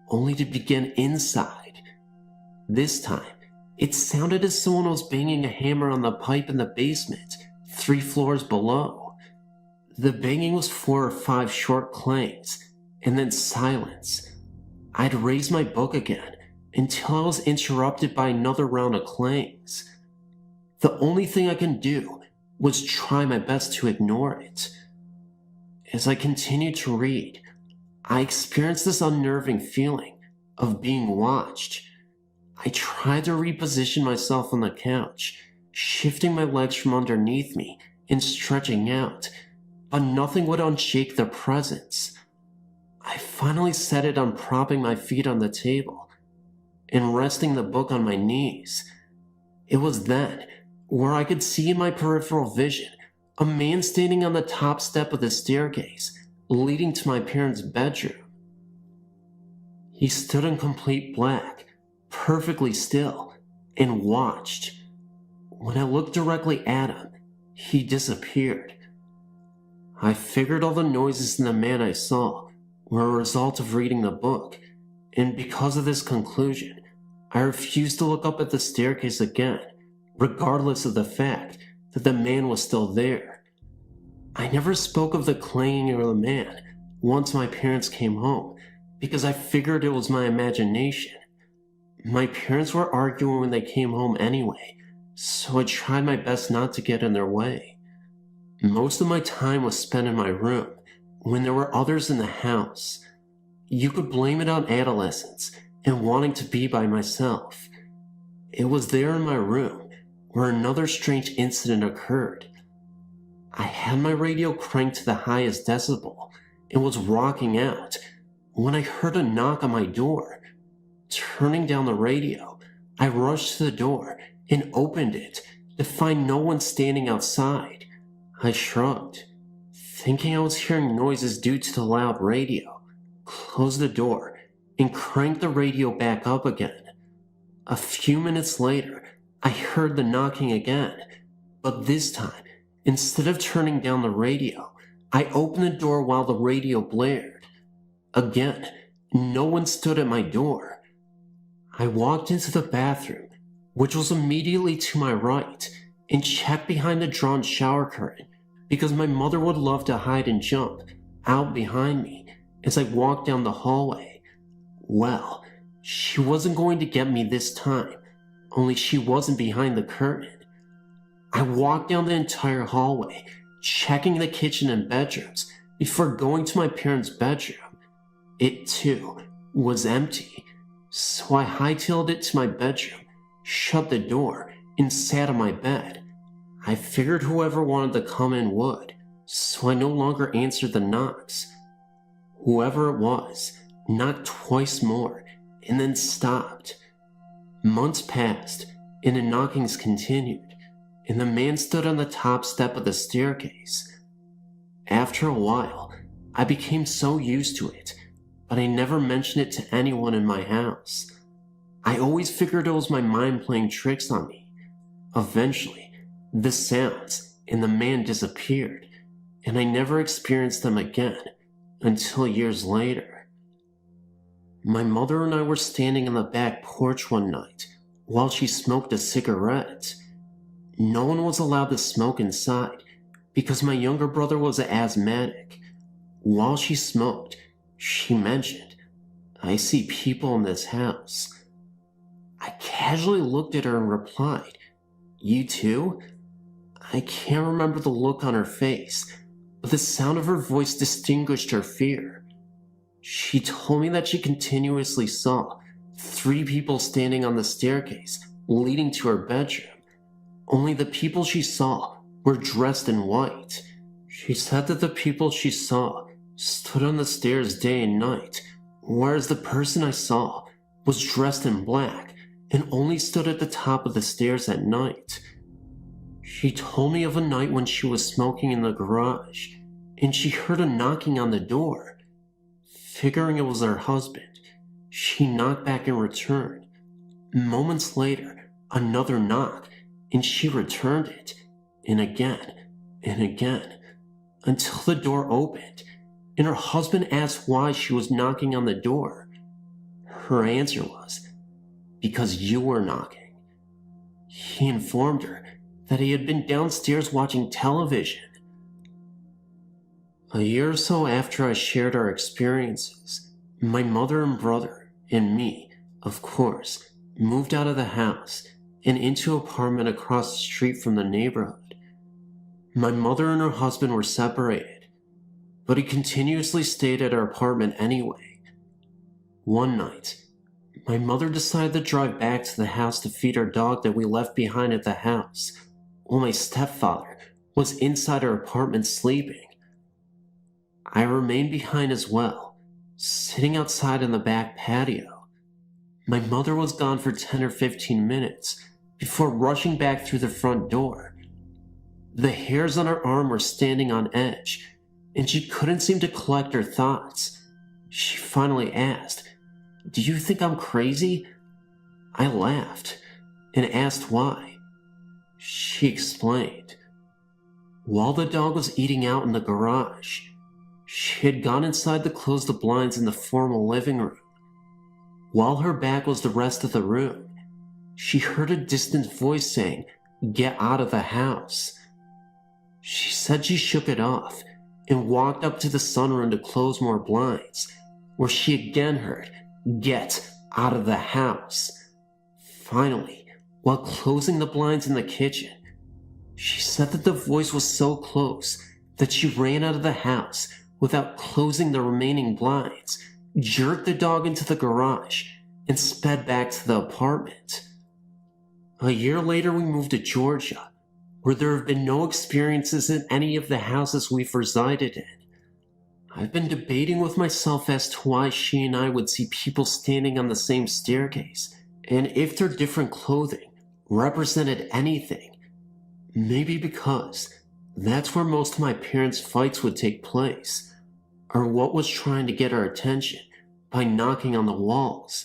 only to begin inside. This time, it sounded as someone was banging a hammer on the pipe in the basement, 3 floors below. The banging was 4 or 5 short clangs, and then silence. I'd raised my book again until I was interrupted by another round of clangs. The only thing I could do was try my best to ignore it. As I continued to read, I experienced this unnerving feeling of being watched. I tried to reposition myself on the couch, shifting my legs from underneath me and stretching out, but nothing would unshake their presence. I finally set it on propping my feet on the table and resting the book on my knees. It was then where I could see in my peripheral vision a man standing on the top step of the staircase leading to my parents' bedroom. He stood in complete black, perfectly still, and watched. When I looked directly at him, he disappeared. I figured all the noises in the man I saw were a result of reading the book, and because of this conclusion, I refused to look up at the staircase again, regardless of the fact that the man was still there. I never spoke of the clanging of the man once my parents came home, because I figured it was my imagination. My parents were arguing when they came home anyway, so I tried my best not to get in their way. Most of my time was spent in my room when there were others in the house. You could blame it on adolescence and wanting to be by myself. It was there in my room where another strange incident occurred. I had my radio cranked to the highest decibel and was rocking out when I heard a knock on my door. Turning down the radio, I rushed to the door and opened it to find no one standing outside. I shrugged, thinking I was hearing noises due to the loud radio, closed the door, and cranked the radio back up again. A few minutes later, I heard the knocking again, but this time, instead of turning down the radio, I opened the door while the radio blared. Again, no one stood at my door. I walked into the bathroom, which was immediately to my right, and checked behind the drawn shower curtain because my mother would love to hide and jump out behind me as I walked down the hallway. Well, she wasn't going to get me this time, only she wasn't behind the curtain. I walked down the entire hallway, checking the kitchen and bedrooms before going to my parents' bedroom. It, too, was empty, so I hightailed it to my bedroom, shut the door, and sat on my bed. I figured whoever wanted to come in would, so I no longer answered the knocks. Whoever it was knocked twice more and then stopped. Months passed, and the knockings continued, and the man stood on the top step of the staircase. After a while, I became so used to it, but I never mentioned it to anyone in my house. I always figured it was my mind playing tricks on me. Eventually, the sounds and the man disappeared, and I never experienced them again until years later. My mother and I were standing on the back porch one night while she smoked a cigarette. No one was allowed to smoke inside because my younger brother was asthmatic. While she smoked, she mentioned, "I see people in this house." I casually looked at her and replied, "You too?" I can't remember the look on her face, but the sound of her voice distinguished her fear. She told me that she continuously saw 3 people standing on the staircase leading to her bedroom. Only the people she saw were dressed in white. She said that the people she saw stood on the stairs day and night, whereas the person I saw was dressed in black and only stood at the top of the stairs at night. She told me of a night when she was smoking in the garage, and she heard a knocking on the door. Figuring it was her husband, she knocked back in return. Moments later, another knock, and she returned it, and again, until the door opened, and her husband asked why she was knocking on the door. Her answer was, "Because you were knocking." He informed her that he had been downstairs watching television. A year or so after I shared our experiences, my mother and brother, and me, of course, moved out of the house and into an apartment across the street from the neighborhood. My mother and her husband were separated, but he continuously stayed at our apartment anyway. One night, My mother decided to drive back to the house to feed our dog that we left behind at the house, while my stepfather was inside our apartment sleeping. I remained behind as well, sitting outside in the back patio. My mother was gone for 10 or 15 minutes before rushing back through the front door. The hairs on her arm were standing on edge, and she couldn't seem to collect her thoughts. She finally asked, "Do you think I'm crazy?" I laughed and asked why. She explained. While the dog was eating out in the garage, she had gone inside to close the blinds in the formal living room. While her back was the rest of the room, she heard a distant voice saying, "Get out of the house." She said she shook it off and walked up to the sunroom to close more blinds, where she again heard, "Get out of the house." Finally, while closing the blinds in the kitchen, she said that the voice was so close that she ran out of the house without closing the remaining blinds, jerked the dog into the garage, and sped back to the apartment. A year later, we moved to Georgia, where there have been no experiences in any of the houses we've resided in. I've been debating with myself as to why she and I would see people standing on the same staircase, and if their different clothing represented anything. Maybe because that's where most of my parents' fights would take place, or what was trying to get our attention by knocking on the walls.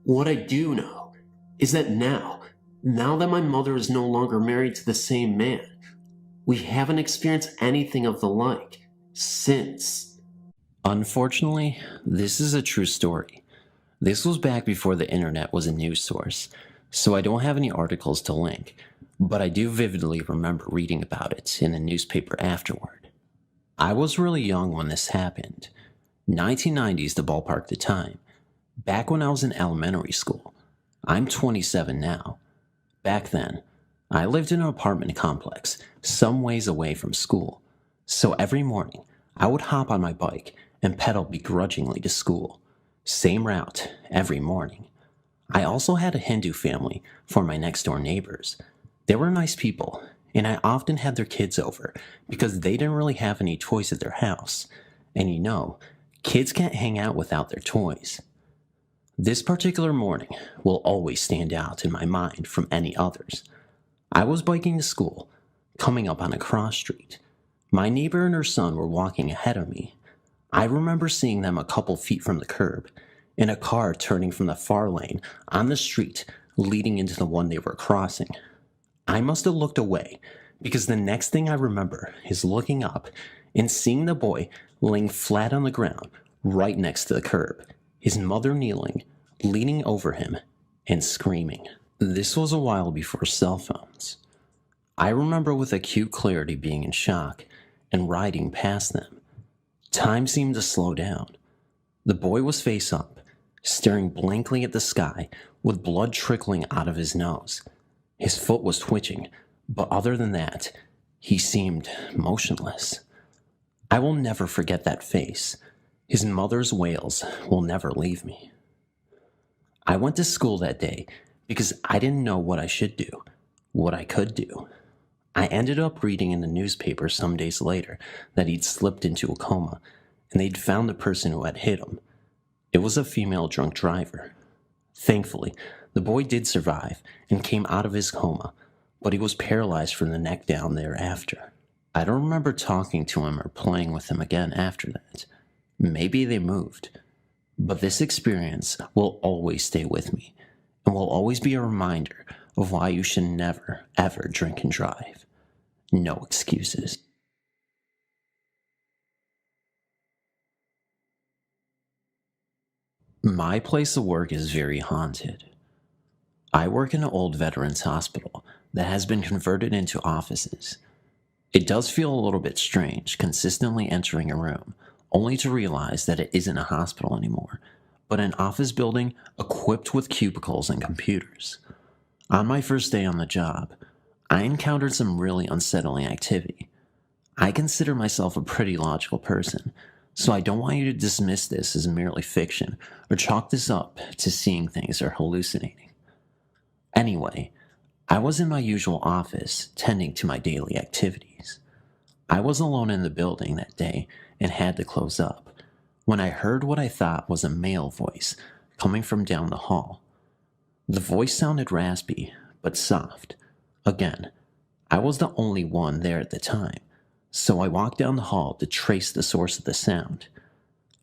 What I do know is that now that my mother is no longer married to the same man, we haven't experienced anything of the like since.
Unfortunately, this is a true story. This was back before the internet was a news source, so I don't have any articles to link, but I do vividly remember reading about it in the newspaper afterward. I was really young when this happened. 1990s to ballpark the time. Back when I was in elementary school. I'm 27 now. Back then, I lived in an apartment complex some ways away from school, so every morning I would hop on my bike and pedal begrudgingly to school. Same route every morning. I also had a Hindu family for my next door neighbors. They were nice people, and I often had their kids over because they didn't really have any toys at their house. And you know, kids can't hang out without their toys. This particular morning will always stand out in my mind from any others. I was biking to school, coming up on a cross street. My neighbor and her son were walking ahead of me. I remember seeing them a couple feet from the curb, in a car turning from the far lane on the street leading into the one they were crossing. I must have looked away, because the next thing I remember is looking up and seeing the boy laying flat on the ground right next to the curb, his mother kneeling, leaning over him, and screaming. This was a while before cell phones. I remember with acute clarity being in shock and riding past them. Time seemed to slow down. The boy was face up, staring blankly at the sky with blood trickling out of his nose. His foot was twitching, but other than that, he seemed motionless. I will never forget that face. His mother's wails will never leave me. I went to school that day because I didn't know what I should do, what I could do. I ended up reading in the newspaper some days later that he'd slipped into a coma, and they'd found the person who had hit him. It was a female drunk driver. Thankfully, the boy did survive and came out of his coma, but he was paralyzed from the neck down thereafter. I don't remember talking to him or playing with him again after that. Maybe they moved. But this experience will always stay with me and will always be a reminder of why you should never, ever drink and drive. No excuses. My place of work is very haunted. I work in an old veterans hospital that has been converted into offices. It does feel a little bit strange consistently entering a room, only to realize that it isn't a hospital anymore, but an office building equipped with cubicles and computers. On my first day on the job, I encountered some really unsettling activity. I consider myself a pretty logical person, So I don't want you to dismiss this as merely fiction or chalk this up to seeing things or hallucinating. Anyway, I was in my usual office, tending to my daily activities. I was alone in the building that day and had to close up when I heard what I thought was a male voice coming from down the hall. The voice sounded raspy, but soft. Again, I was the only one there at the time, so I walked down the hall to trace the source of the sound.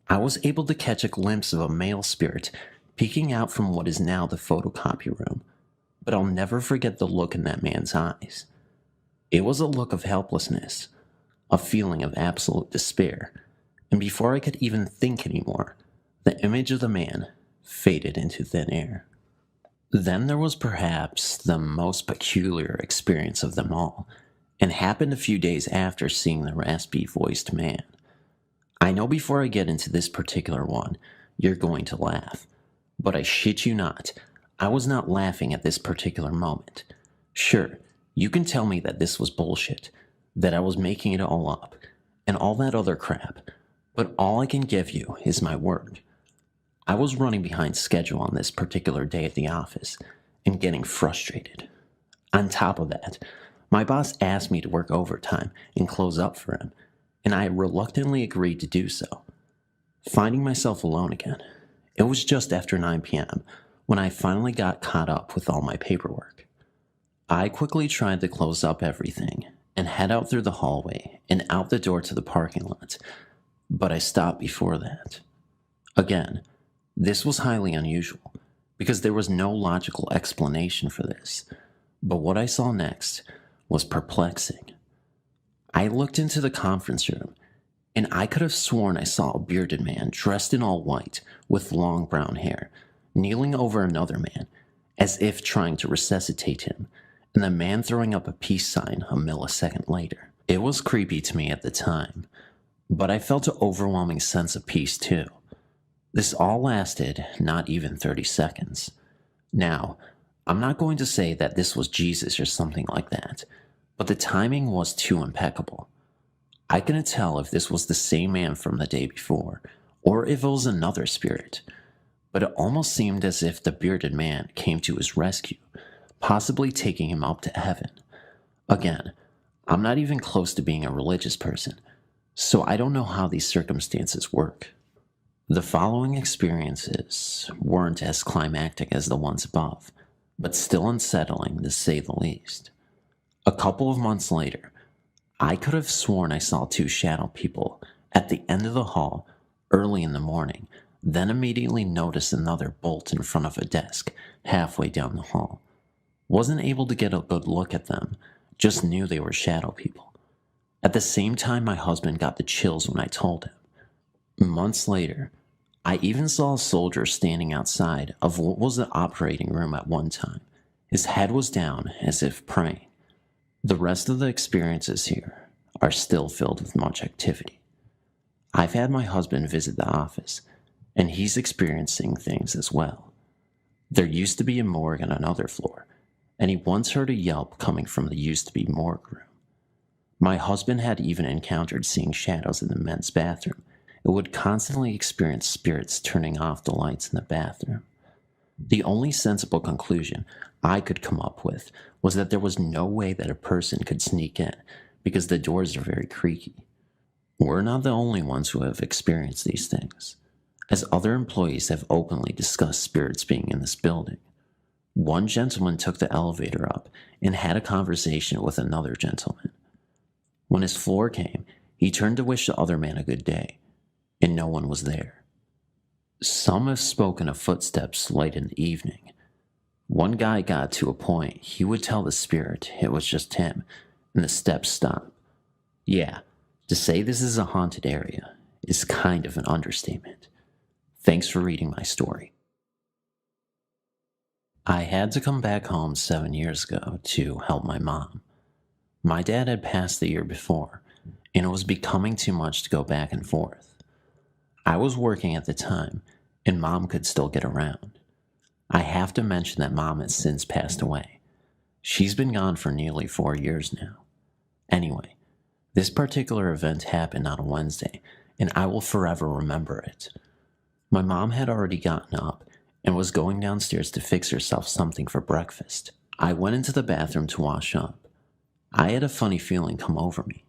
I was able to catch a glimpse of a male spirit peeking out from what is now the photocopy room, but I'll never forget the look in that man's eyes. It was a look of helplessness, a feeling of absolute despair, and before I could even think anymore, the image of the man faded into thin air. Then there was perhaps the most peculiar experience of them all, and happened a few days after seeing the raspy-voiced man. I know before I get into this particular one, you're going to laugh, but I shit you not, I was not laughing at this particular moment. Sure, you can tell me that this was bullshit, that I was making it all up, and all that other crap, but all I can give you is my word. I was running behind schedule on this particular day at the office and getting frustrated. On top of that, my boss asked me to work overtime and close up for him, and I reluctantly agreed to do so. Finding myself alone again, it was just after 9 p.m. when I finally got caught up with all my paperwork. I quickly tried to close up everything and head out through the hallway and out the door to the parking lot, but I stopped before that. Again, this was highly unusual because there was no logical explanation for this, but what I saw next was perplexing. I looked into the conference room, and I could have sworn I saw a bearded man dressed in all white with long brown hair, kneeling over another man, as if trying to resuscitate him, and the man throwing up a peace sign a millisecond later. It was creepy to me at the time, but I felt an overwhelming sense of peace too. This all lasted not even 30 seconds. Now, I'm not going to say that this was Jesus or something like that, but the timing was too impeccable. I couldn't tell if this was the same man from the day before, or if it was another spirit, but it almost seemed as if the bearded man came to his rescue, possibly taking him up to heaven. Again, I'm not even close to being a religious person, so I don't know how these circumstances work. The following experiences weren't as climactic as the ones above, but still unsettling to say the least. A couple of months later, I could have sworn I saw 2 shadow people at the end of the hall early in the morning, then immediately noticed another bolt in front of a desk halfway down the hall. Wasn't able to get a good look at them, just knew they were shadow people. At the same time, my husband got the chills when I told him. Months later, I even saw a soldier standing outside of what was the operating room at one time. His head was down as if praying. The rest of the experiences here are still filled with much activity. I've had my husband visit the office, and he's experiencing things as well. There used to be a morgue on another floor, and he once heard a yelp coming from the used-to-be morgue room. My husband had even encountered seeing shadows in the men's bathroom, and would constantly experience spirits turning off the lights in the bathroom. The only sensible conclusion I could come up with was that there was no way that a person could sneak in, because the doors are very creaky. We're not the only ones who have experienced these things, as other employees have openly discussed spirits being in this building. One gentleman took the elevator up and had a conversation with another gentleman. When his floor came, he turned to wish the other man a good day, and no one was there. Some have spoken of footsteps late in the evening. One guy got to a point he would tell the spirit it was just him, and the steps stopped. Yeah, to say this is a haunted area is kind of an understatement. Thanks for reading my story. I had to come back home 7 years ago to help my mom. My dad had passed the year before, and it was becoming too much to go back and forth. I was working at the time, and Mom could still get around. I have to mention that Mom has since passed away. She's been gone for nearly 4 years now. Anyway, this particular event happened on a Wednesday, and I will forever remember it. My mom had already gotten up and was going downstairs to fix herself something for breakfast. I went into the bathroom to wash up. I had a funny feeling come over me.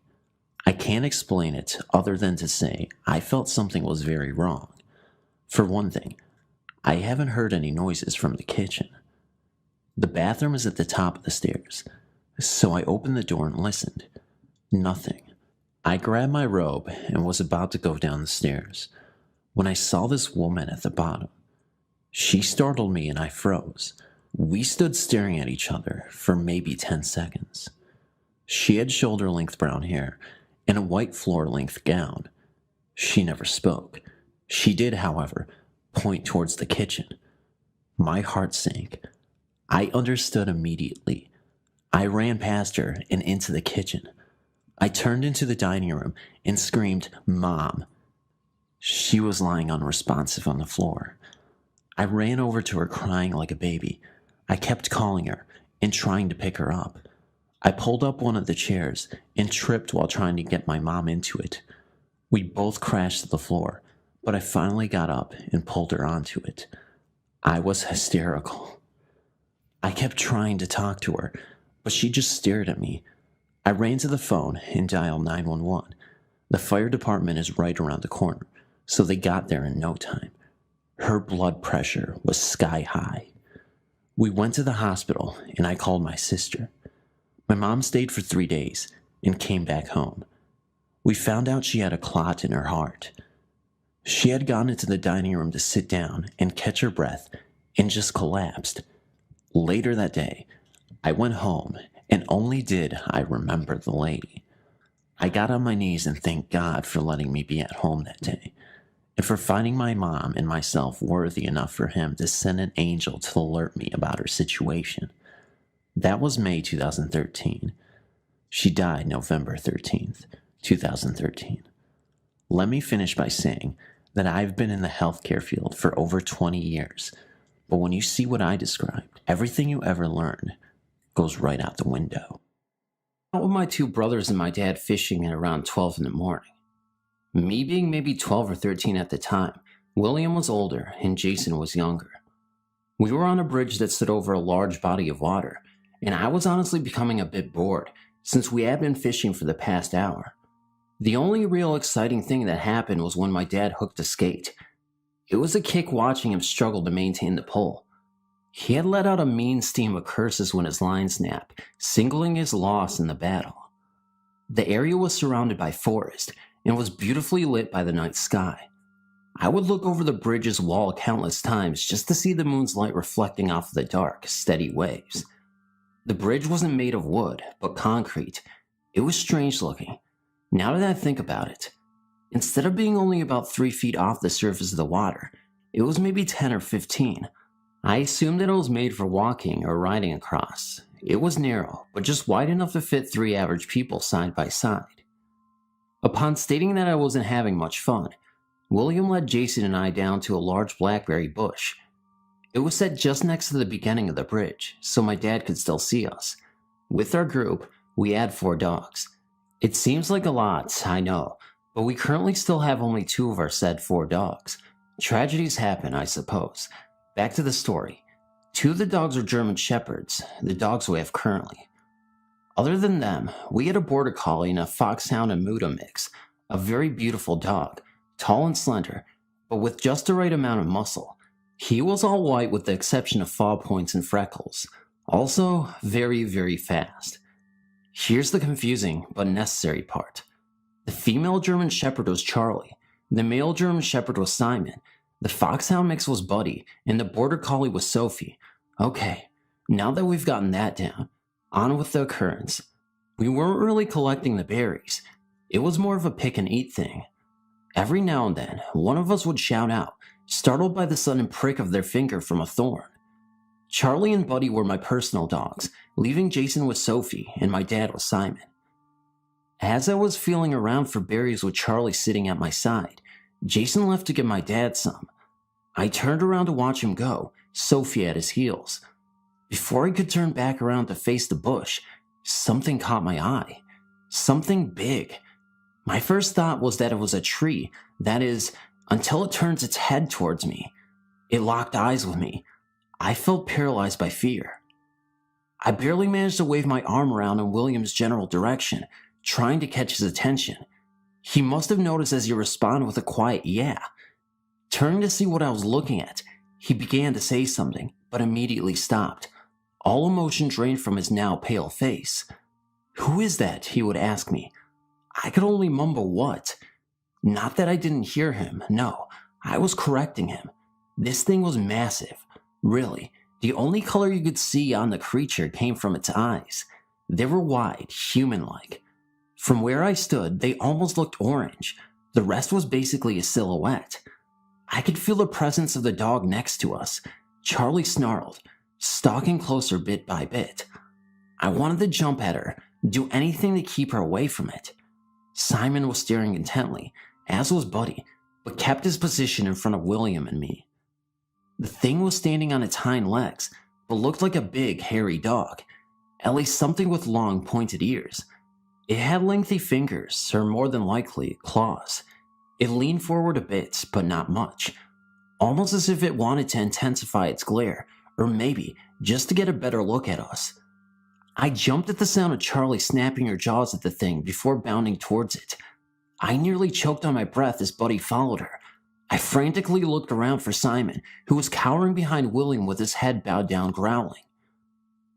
I can't explain it other than to say I felt something was very wrong. For one thing, I haven't heard any noises from the kitchen. The bathroom is at the top of the stairs, so I opened the door and listened. Nothing. I grabbed my robe and was about to go down the stairs when I saw this woman at the bottom. She startled me and I froze. We stood staring at each other for maybe 10 seconds. She had shoulder-length brown hair and a white floor-length gown. She never spoke. She did, however, point towards the kitchen. My heart sank. I understood immediately. I ran past her and into the kitchen. I turned into the dining room and screamed, "Mom." She was lying unresponsive on the floor. I ran over to her crying like a baby. I kept calling her and trying to pick her up. I pulled up one of the chairs and tripped while trying to get my mom into it. We both crashed to the floor, but I finally got up and pulled her onto it. I was hysterical. I kept trying to talk to her, but she just stared at me. I ran to the phone and dialed 911. The fire department is right around the corner, so they got there in no time. Her blood pressure was sky high. We went to the hospital and I called my sister. My mom stayed for 3 days and came back home. We found out she had a clot in her heart. She had gone into the dining room to sit down and catch her breath and just collapsed. Later that day, I went home and only did I remember the lady. I got on my knees and thanked God for letting me be at home that day, and for finding my mom and myself worthy enough for him to send an angel to alert me about her situation. That was May 2013. She died November 13th, 2013. Let me finish by saying that I've been in the healthcare field for over 20 years, but when you see what I described, everything you ever learned goes right out the window.
Out with my 2 brothers and my dad fishing at around 12 in the morning. Me being maybe 12 or 13 at the time, William was older and Jason was younger. We were on a bridge that stood over a large body of water, and I was honestly becoming a bit bored since we had been fishing for the past hour. The only real exciting thing that happened was when my dad hooked a skate. It was a kick watching him struggle to maintain the pole. He had let out a mean stream of curses when his line snapped, signaling his loss in the battle. The area was surrounded by forest and was beautifully lit by the night sky. I would look over the bridge's wall countless times just to see the moon's light reflecting off of the dark, steady waves. The bridge wasn't made of wood, but concrete. It was strange looking. Now that I think about it, instead of being only about 3 feet off the surface of the water, it was maybe 10 or 15. I assumed that it was made for walking or riding across. It was narrow, but just wide enough to fit 3 average people side by side. Upon stating that I wasn't having much fun, William led Jason and I down to a large blackberry bush. It was set just next to the beginning of the bridge, so my dad could still see us. With our group, we had 4 dogs. It seems like a lot, I know, but we currently still have only 2 of our said 4 dogs. Tragedies happen, I suppose. Back to the story. 2 of the dogs are German Shepherds, the dogs we have currently. Other than them, we had a Border Collie and a Foxhound and Muda mix, a very beautiful dog, tall and slender, but with just the right amount of muscle. He was all white with the exception of fall points and freckles. Also, very, very fast. Here's the confusing but necessary part. The female German Shepherd was Charlie, the male German Shepherd was Simon, the Foxhound mix was Buddy, and the Border Collie was Sophie. Okay, now that we've gotten that down, on with the occurrence. We weren't really collecting the berries. It was more of a pick and eat thing. Every now and then, one of us would shout out, startled by the sudden prick of their finger from a thorn. Charlie and Buddy were my personal dogs, leaving Jason with Sophie and my dad with Simon. As I was feeling around for berries with Charlie sitting at my side, Jason left to get my dad some. I turned around to watch him go, Sophie at his heels. Before I could turn back around to face the bush, something caught my eye. Something big. My first thought was that it was a tree, that is, until it turns its head towards me. It locked eyes with me. I felt paralyzed by fear. I barely managed to wave my arm around in William's general direction, trying to catch his attention. He must have noticed as he responded with a quiet yeah. Turning to see what I was looking at, he began to say something, but immediately stopped. All emotion drained from his now pale face. "Who is that?" he would ask me. I could only mumble what. Not that I didn't hear him, no, I was correcting him. This thing was massive. Really, the only color you could see on the creature came from its eyes. They were wide, human-like. From where I stood, they almost looked orange. The rest was basically a silhouette. I could feel the presence of the dog next to us. Charlie snarled, stalking closer bit by bit. I wanted to jump at her, do anything to keep her away from it. Simon was staring intently, as was Buddy, but kept his position in front of William and me. The thing was standing on its hind legs, but looked like a big, hairy dog, at least something with long, pointed ears. It had lengthy fingers, or more than likely, claws. It leaned forward a bit, but not much, almost as if it wanted to intensify its glare, or maybe just to get a better look at us. I jumped at the sound of Charlie snapping her jaws at the thing before bounding towards it. I nearly choked on my breath as Buddy followed her. I frantically looked around for Simon, who was cowering behind William with his head bowed down, growling.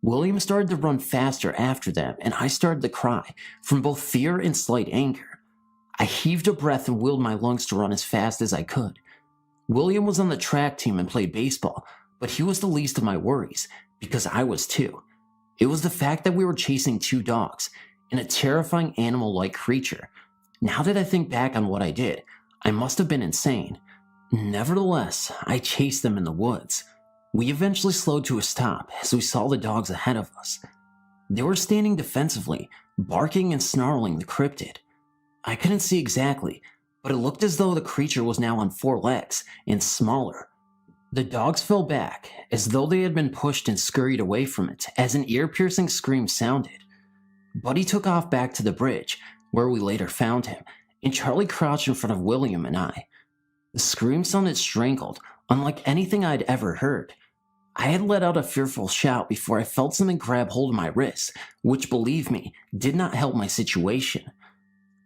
William started to run faster after them, and I started to cry, from both fear and slight anger. I heaved a breath and willed my lungs to run as fast as I could. William was on the track team and played baseball, but he was the least of my worries, because I was too. It was the fact that we were chasing two dogs, and a terrifying animal-like creature. Now that I think back on what I did, I must have been insane. Nevertheless, I chased them in the woods. We eventually slowed to a stop as we saw the dogs ahead of us. They were standing defensively, barking and snarling the cryptid. I couldn't see exactly, but it looked as though the creature was now on 4 legs and smaller. The dogs fell back, as though they had been pushed and scurried away from it as an ear-piercing scream sounded. Buddy took off back to the bridge, where we later found him, and Charlie crouched in front of William and I. The scream sounded strangled, unlike anything I'd ever heard. I had let out a fearful shout before I felt something grab hold of my wrist, which, believe me, did not help my situation.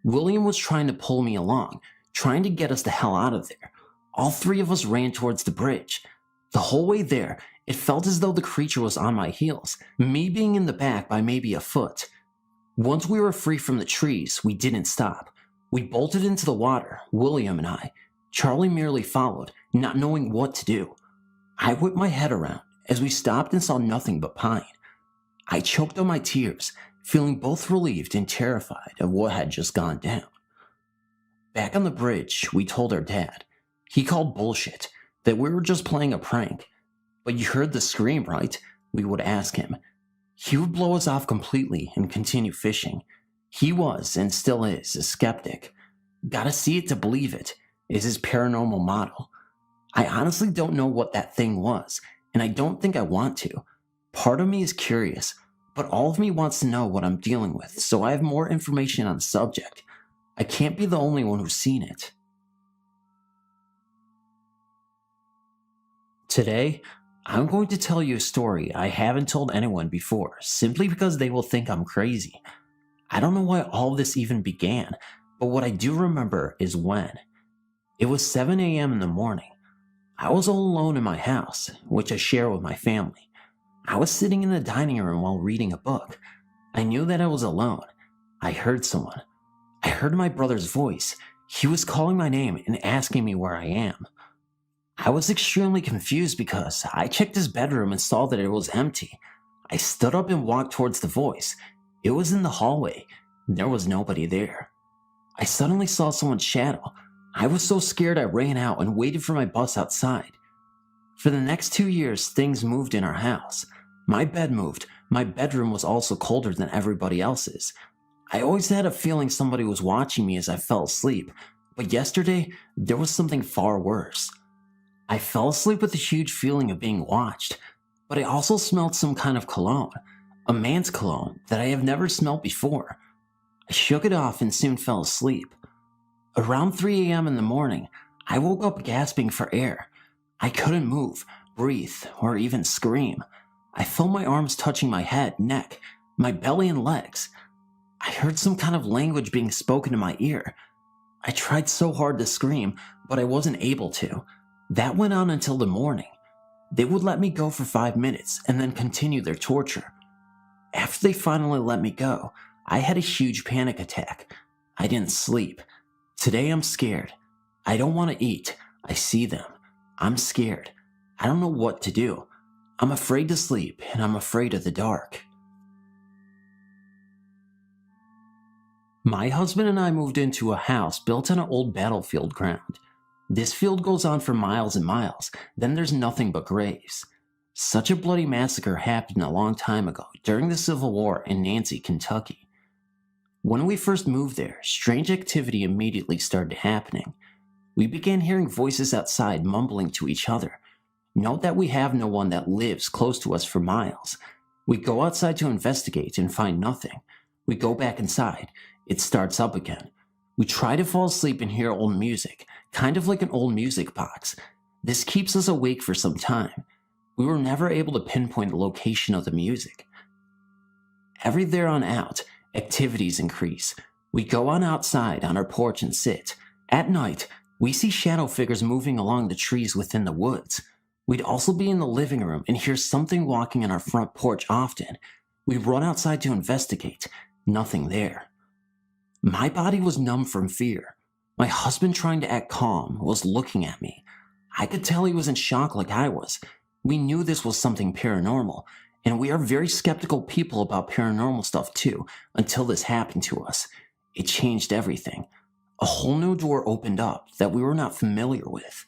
William was trying to pull me along, trying to get us the hell out of there. All 3 of us ran towards the bridge. The whole way there, it felt as though the creature was on my heels, me being in the back by maybe a foot. Once we were free from the trees, we didn't stop. We bolted into the water, William and I. Charlie merely followed, not knowing what to do. I whipped my head around as we stopped and saw nothing but pine. I choked on my tears, feeling both relieved and terrified of what had just gone down. Back on the bridge, we told our dad. He called bullshit, that we were just playing a prank. "But you heard the scream, right?" we would ask him. He would blow us off completely and continue fishing. He was, and still is, a skeptic. "Gotta see it to believe it," is his paranormal motto. I honestly don't know what that thing was, and I don't think I want to. Part of me is curious, but all of me wants to know what I'm dealing with, so I have more information on the subject. I can't be the only one who's seen it. Today, I'm going to tell you a story I haven't told anyone before, simply because they will think I'm crazy. I don't know why all this even began, but what I do remember is when. It was 7 a.m. in the morning. I was all alone in my house, which I share with my family. I was sitting in the dining room while reading a book. I knew that I was alone. I heard someone. I heard my brother's voice. He was calling my name and asking me where I am. I was extremely confused because I checked his bedroom and saw that it was empty. I stood up and walked towards the voice. It was in the hallway. There was nobody there. I suddenly saw someone's shadow. I was so scared I ran out and waited for my bus outside. For the next 2 years, things moved in our house. My bed moved. My bedroom was also colder than everybody else's. I always had a feeling somebody was watching me as I fell asleep, but yesterday, there was something far worse. I fell asleep with a huge feeling of being watched, but I also smelled some kind of cologne, a man's cologne that I have never smelled before. I I shook it off and soon fell asleep. Around 3 a.m. in the morning, I woke up gasping for air. I couldn't move, breathe, or even scream. I felt my arms touching my head, neck, my belly and legs. I heard some kind of language being spoken in my ear. I tried so hard to scream, but I wasn't able to. That went on until the morning. They would let me go for 5 minutes and then continue their torture. After they finally let me go, I had a huge panic attack. I didn't sleep. Today I'm scared. I don't want to eat. I see them. I'm scared. I don't know what to do. I'm afraid to sleep, and I'm afraid of the dark. My husband and I moved into a house built on an old battlefield ground. This field goes on for miles and miles, then there's nothing but graves. Such a bloody massacre happened a long time ago, during the Civil War in Nancy, Kentucky. When we first moved there, strange activity immediately started happening. We began hearing voices outside mumbling to each other. Note that we have no one that lives close to us for miles. We go outside to investigate and find nothing. We go back inside. It starts up again. We try to fall asleep and hear old music, kind of like an old music box. This keeps us awake for some time. We were never able to pinpoint the location of the music. Every there on out, activities increase. We go on outside on our porch and sit. At night, we see shadow figures moving along the trees within the woods. We'd also be in the living room and hear something walking on our front porch often. We run outside to investigate. Nothing there. My body was numb from fear. My husband, trying to act calm, was looking at me. I could tell he was in shock like I was. We knew this was something paranormal, and we are very skeptical people about paranormal stuff too, until this happened to us. It changed everything. A whole new door opened up that we were not familiar with.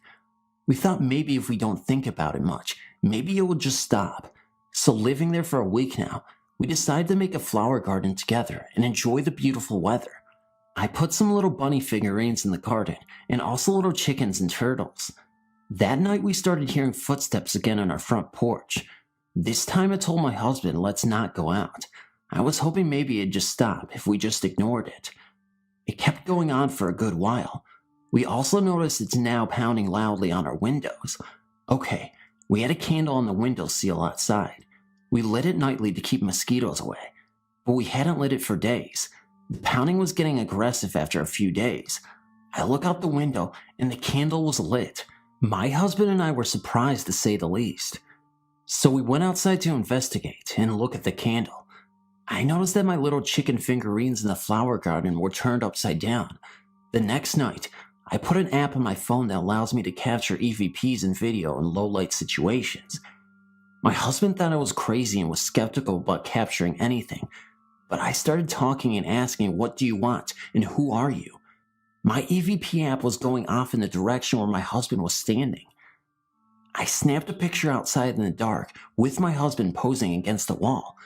We thought maybe if we don't think about it much, maybe it would just stop. So living there for a week now, we decided to make a flower garden together and enjoy the beautiful weather. I put some little bunny figurines in the garden, and also little chickens and turtles. That night we started hearing footsteps again on our front porch. This time I told my husband, let's not go out. I was hoping maybe it'd just stop if we just ignored it. It kept going on for a good while. We also noticed it's now pounding loudly on our windows. Okay, we had a candle on the windowsill outside. We lit it nightly to keep mosquitoes away, but we hadn't lit it for days. The pounding was getting aggressive after a few days. I look out the window and the candle was lit. My husband and I were surprised to say the least. So we went outside to investigate and look at the candle. I noticed that my little chicken figurines in the flower garden were turned upside down. The next night, I put an app on my phone that allows me to capture EVPs in video in low-light situations. My husband thought I was crazy and was skeptical about capturing anything, but I started talking and asking, what do you want and who are you? My EVP app was going off in the direction where my husband was standing. I snapped a picture outside in the dark with my husband posing against the wall.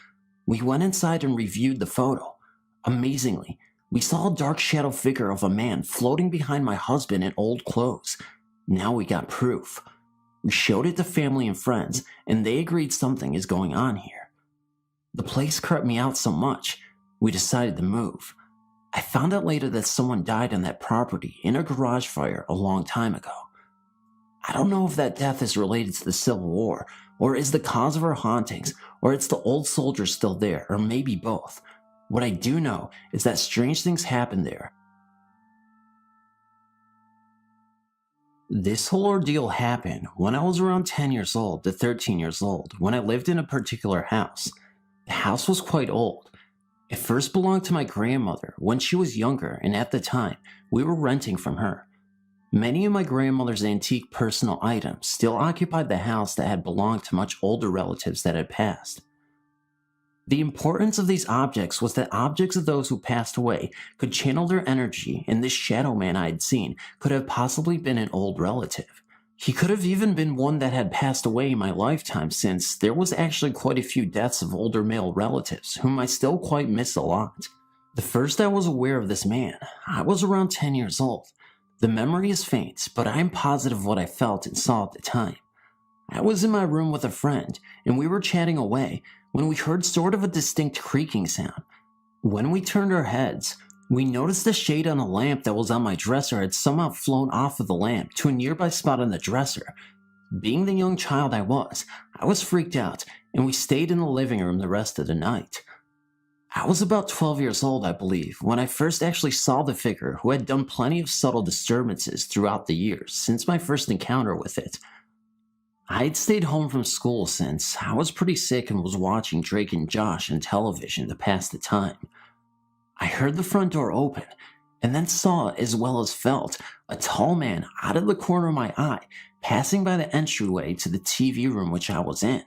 We went inside and reviewed the photo. Amazingly, we saw a dark shadow figure of a man floating behind my husband in old clothes. Now we got proof. We showed it to family and friends, and they agreed something is going on here. The place crept me out so much, we decided to move. I found out later that someone died on that property in a garage fire a long time ago. I don't know if that death is related to the Civil War, or is the cause of our hauntings, or it's the old soldiers still there, or maybe both. What I do know is that strange things happen there. This whole ordeal happened when I was around 10 years old to 13 years old, when I lived in a particular house. The house was quite old. It first belonged to my grandmother when she was younger, and at the time, we were renting from her. Many of my grandmother's antique personal items still occupied the house that had belonged to much older relatives that had passed. The importance of these objects was that objects of those who passed away could channel their energy, and this shadow man I had seen could have possibly been an old relative. He could have even been one that had passed away in my lifetime, since there was actually quite a few deaths of older male relatives whom I still quite miss a lot. The first I was aware of this man, I was around 10 years old. The memory is faint, but I am positive of what I felt and saw at the time. I was in my room with a friend, and we were chatting away when we heard sort of a distinct creaking sound. When we turned our heads, We noticed the shade on a lamp that was on my dresser had somehow flown off of the lamp to a nearby spot on the dresser. Being the young child I was freaked out, and we stayed in the living room the rest of the night. I was about 12 years old, I believe, when I first actually saw the figure who had done plenty of subtle disturbances throughout the years since my first encounter with it. I had stayed home from school since I was pretty sick and was watching Drake and Josh on television to pass the time. I heard the front door open, and then saw, as well as felt, a tall man out of the corner of my eye passing by the entryway to the TV room which I was in.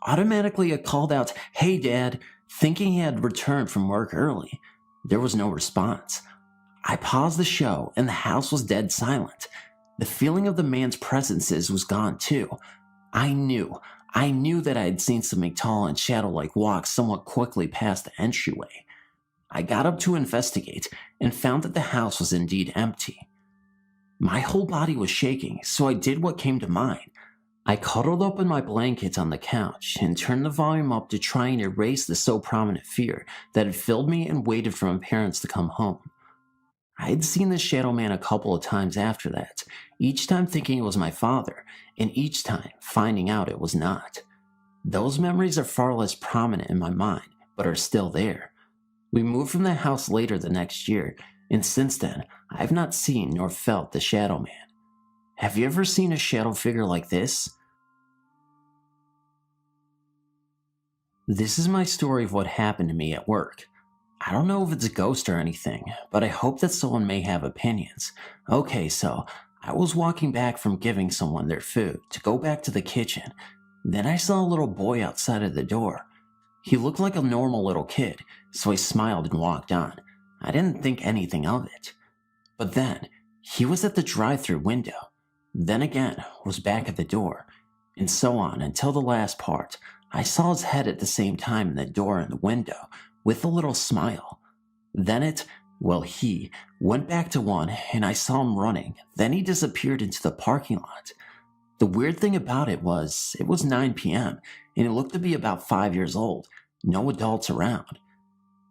Automatically I called out, "Hey Dad," thinking he had returned from work early. There was no response. I paused the show and the house was dead silent. The feeling of the man's presences was gone too. I knew that I had seen something tall and shadow-like walk somewhat quickly past the entryway. I got up to investigate and found that the house was indeed empty. My whole body was shaking, so I did what came to mind. I cuddled up in my blanket on the couch and turned the volume up to try and erase the so prominent fear that had filled me and waited for my parents to come home. I had seen the shadow man a couple of times after that, each time thinking it was my father, and each time finding out it was not. Those memories are far less prominent in my mind, but are still there. We moved from the house later the next year, and since then, I have not seen nor felt the shadow man. Have you ever seen a shadow figure like this? This is my story of what happened to me at work. I don't know if it's a ghost or anything, but I hope that someone may have opinions. Okay, so I was walking back from giving someone their food to go back to the kitchen. Then I saw a little boy outside of the door. He looked like a normal little kid, so I smiled and walked on. I didn't think anything of it. But then, he was at the drive-thru window. Then again, was back at the door. And so on until the last part. I saw his head at the same time in the door and the window, with a little smile. Then he went back to one and I saw him running. Then he disappeared into the parking lot. The weird thing about it was 9 p.m. and it looked to be about 5 years old. No adults around.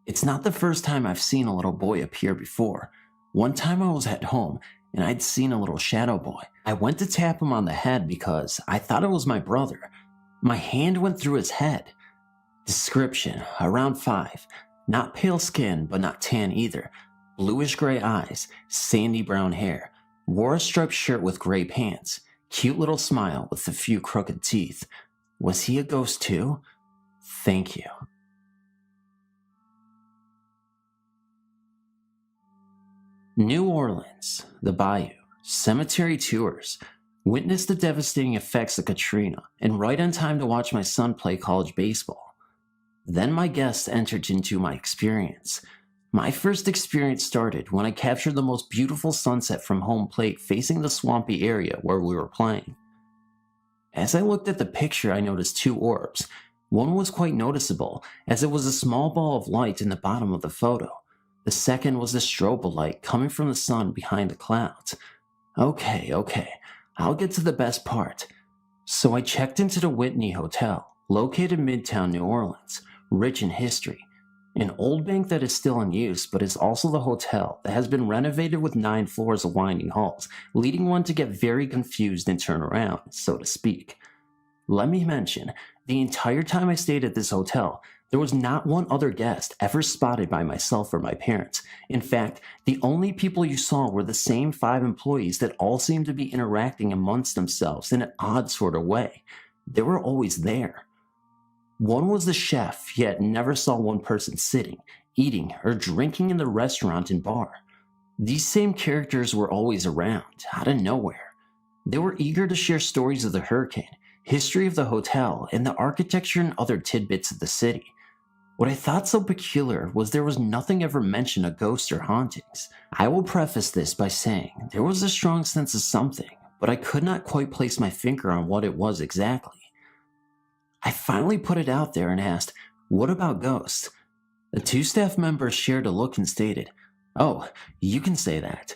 It's not the first time I've seen a little boy appear before. One time I was at home and I'd seen a little shadow boy. I went to tap him on the head because I thought it was my brother. My hand went through his head. Description: around 5. Not pale skin, but not tan either. Bluish gray eyes, sandy brown hair. Wore a striped shirt with gray pants. Cute little smile with a few crooked teeth. Was he a ghost too? Thank you. New Orleans, the Bayou, cemetery tours. Witnessed the devastating effects of Katrina, and right on time to watch my son play college baseball. Then my guest entered into my experience. My first experience started when I captured the most beautiful sunset from home plate facing the swampy area where we were playing. As I looked at the picture, I noticed 2 orbs. One was quite noticeable, as it was a small ball of light in the bottom of the photo. The second was the strobe of light coming from the sun behind the clouds. Okay, I'll get to the best part. So I checked into the Whitney Hotel, located in Midtown New Orleans, rich in history. An old bank that is still in use, but is also the hotel that has been renovated with 9 floors of winding halls, leading one to get very confused and turn around, so to speak. Let me mention, the entire time I stayed at this hotel, there was not one other guest ever spotted by myself or my parents. In fact, the only people you saw were the same 5 employees that all seemed to be interacting amongst themselves in an odd sort of way. They were always there. One was the chef, yet never saw one person sitting, eating, or drinking in the restaurant and bar. These same characters were always around, out of nowhere. They were eager to share stories of the hurricane, history of the hotel, and the architecture and other tidbits of the city. What I thought so peculiar was there was nothing ever mentioned of ghosts or hauntings. I will preface this by saying there was a strong sense of something, but I could not quite place my finger on what it was exactly. I finally put it out there and asked, "What about ghosts?" The 2 staff members shared a look and stated, "Oh, you can say that."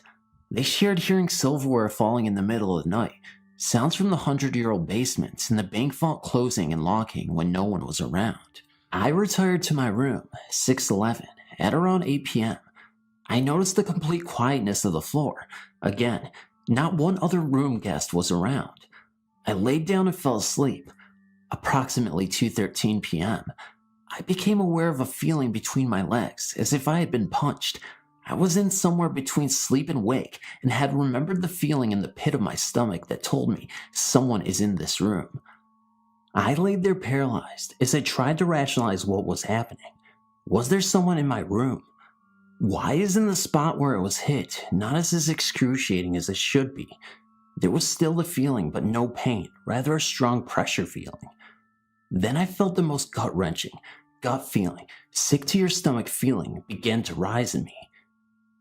They shared hearing silverware falling in the middle of the night, sounds from the 100-year-old basement, and the bank vault closing and locking when no one was around. I retired to my room, 611, at around 8 p.m.
I noticed the complete quietness of the floor. Again, not one other room guest was around. I laid down and fell asleep. Approximately 2:13 p.m., I became aware of a feeling between my legs, as if I had been punched. I was in somewhere between sleep and wake, and had remembered the feeling in the pit of my stomach that told me someone is in this room. I laid there paralyzed as I tried to rationalize what was happening. Was there someone in my room? Why isn't the spot where it was hit not as excruciating as it should be? There was still the feeling, but no pain, rather a strong pressure feeling. Then I felt the most gut-wrenching, gut feeling, sick to your stomach feeling began to rise in me.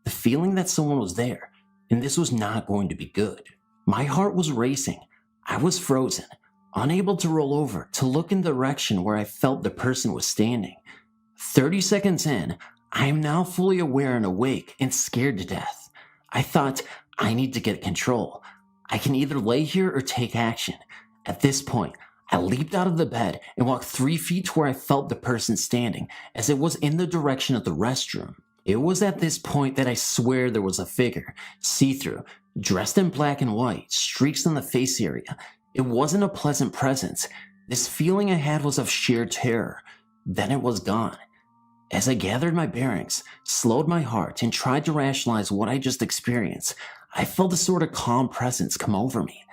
The feeling that someone was there, and this was not going to be good. My heart was racing. I was frozen, unable to roll over, to look in the direction where I felt the person was standing. 30 seconds in, I am now fully aware and awake and scared to death. I thought, I need to get control. I can either lay here or take action. At this point, I leaped out of the bed and walked 3 feet to where I felt the person standing, as it was in the direction of the restroom. It was at this point that I swear there was a figure, see-through, dressed in black and white, streaks on the face area. It wasn't a pleasant presence. This feeling I had was of sheer terror. Then it was gone. As I gathered my bearings, slowed my heart, and tried to rationalize what I just experienced, I felt a sort of calm presence come over me.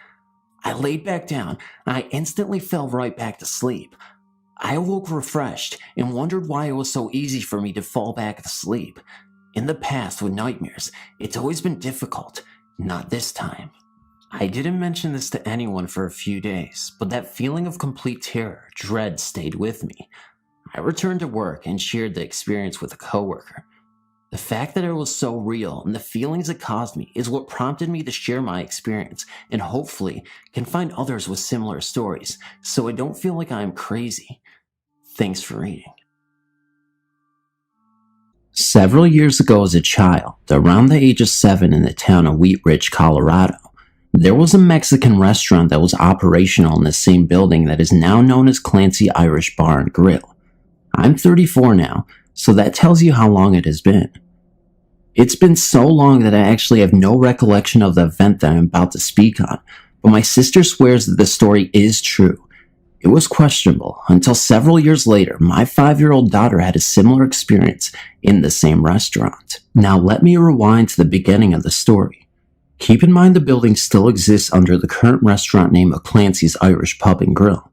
I laid back down, and I instantly fell right back to sleep. I awoke refreshed and wondered why it was so easy for me to fall back to sleep. In the past with nightmares, it's always been difficult. Not this time. I didn't mention this to anyone for a few days, but that feeling of complete terror, dread stayed with me. I returned to work and shared the experience with a coworker. The fact that it was so real and the feelings it caused me is what prompted me to share my experience, and hopefully can find others with similar stories, so I don't feel like I am crazy. Thanks for reading.
Several years ago as a child, around the age of 7 in the town of Wheat Ridge, Colorado, there was a Mexican restaurant that was operational in the same building that is now known as Clancy Irish Bar and Grill. I'm 34 now, so that tells you how long it has been. It's been so long that I actually have no recollection of the event that I'm about to speak on, but my sister swears that the story is true. It was questionable until several years later, my 5-year-old daughter had a similar experience in the same restaurant. Now let me rewind to the beginning of the story. Keep in mind the building still exists under the current restaurant name of Clancy's Irish Pub and Grill.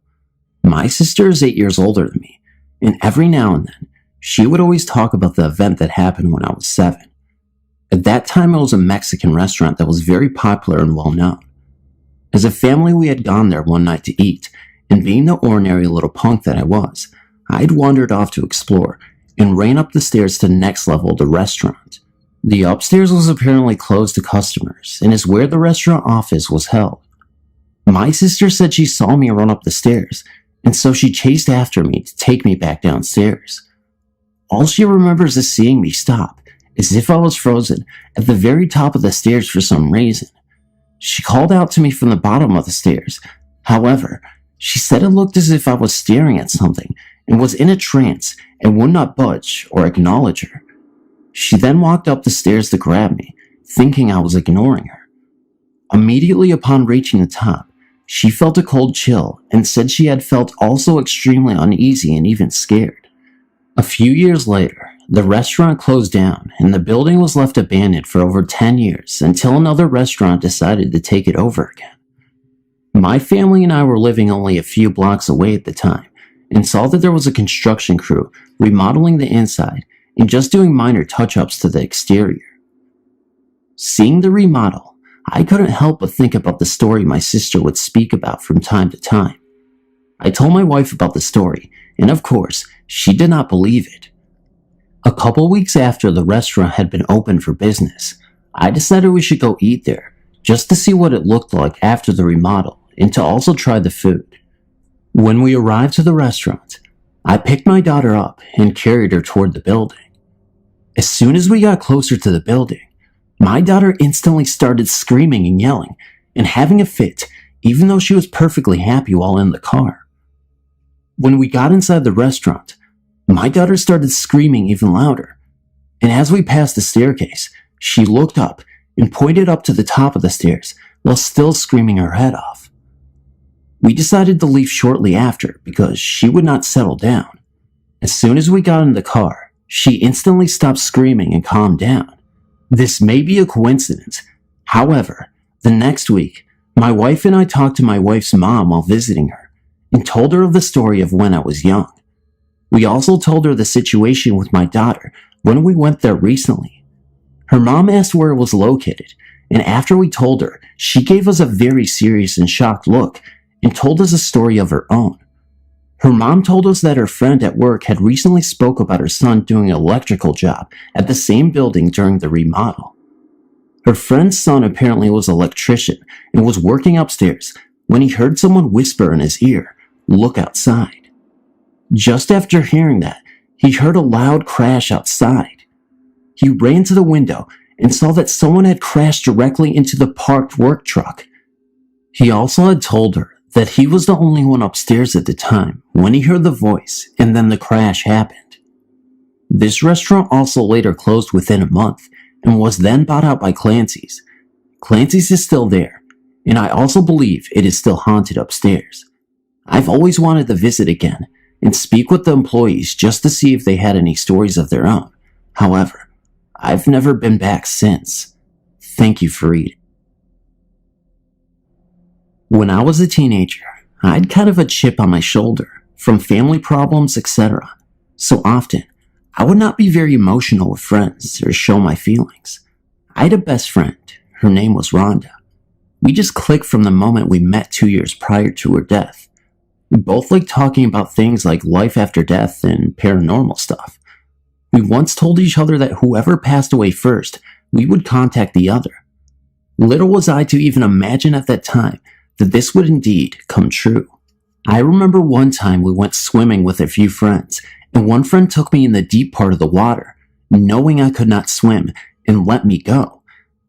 My sister is 8 years older than me, and every now and then, she would always talk about the event that happened when I was 7. At that time, it was a Mexican restaurant that was very popular and well known. As a family, we had gone there one night to eat, and being the ordinary little punk that I was, I'd wandered off to explore and ran up the stairs to the next level of the restaurant. The upstairs was apparently closed to customers and is where the restaurant office was held. My sister said she saw me run up the stairs, and so she chased after me to take me back downstairs. All she remembers is seeing me stop, as if I was frozen, at the very top of the stairs for some reason. She called out to me from the bottom of the stairs. However, she said it looked as if I was staring at something and was in a trance and would not budge or acknowledge her. She then walked up the stairs to grab me, thinking I was ignoring her. Immediately upon reaching the top, she felt a cold chill and said she had felt also extremely uneasy and even scared. A few years later, the restaurant closed down and the building was left abandoned for over 10 years until another restaurant decided to take it over again. My family and I were living only a few blocks away at the time and saw that there was a construction crew remodeling the inside and just doing minor touch-ups to the exterior. Seeing the remodel, I couldn't help but think about the story my sister would speak about from time to time. I told my wife about the story, and of course, she did not believe it. A couple weeks after the restaurant had been open for business, I decided we should go eat there, just to see what it looked like after the remodel, and to also try the food. When we arrived to the restaurant, I picked my daughter up and carried her toward the building. As soon as we got closer to the building, my daughter instantly started screaming and yelling, and having a fit, even though she was perfectly happy while in the car. When we got inside the restaurant, my daughter started screaming even louder.
and as we passed the staircase, she looked up and pointed up to the top of the stairs while still screaming her head off. We decided to leave shortly after because she would not settle down. As soon as we got in the car, she instantly stopped screaming and calmed down. This may be a coincidence. However, the next week, my wife and I talked to my wife's mom while visiting her and told her of the story of when I was young. We also told her the situation with my daughter when we went there recently. Her mom asked where it was located, and after we told her, she gave us a very serious and shocked look and told us a story of her own. Her mom told us that her friend at work had recently spoke about her son doing an electrical job at the same building during the remodel. Her friend's son apparently was an electrician and was working upstairs when he heard someone whisper in his ear, "Look outside." Just after hearing that, he heard a loud crash outside. He ran to the window and saw that someone had crashed directly into the parked work truck. He also had told her that he was the only one upstairs at the time when he heard the voice and then the crash happened. This restaurant also later closed within a month and was then bought out by Clancy's. Clancy's is still there, and I also believe it is still haunted upstairs. I've always wanted to visit again and speak with the employees just to see if they had any stories of their own. However, I've never been back since. Thank you for reading. When I was a teenager, I had kind of a chip on my shoulder from family problems, etc. So often, I would not be very emotional with friends or show my feelings. I had a best friend. Her name was Rhonda. We just clicked from the moment we met 2 years prior to her death. We both liked talking about things like life after death and paranormal stuff. We once told each other that whoever passed away first, we would contact the other. Little was I to even imagine at that time that this would indeed come true. I remember one time we went swimming with a few friends, and one friend took me in the deep part of the water, knowing I could not swim, and let me go.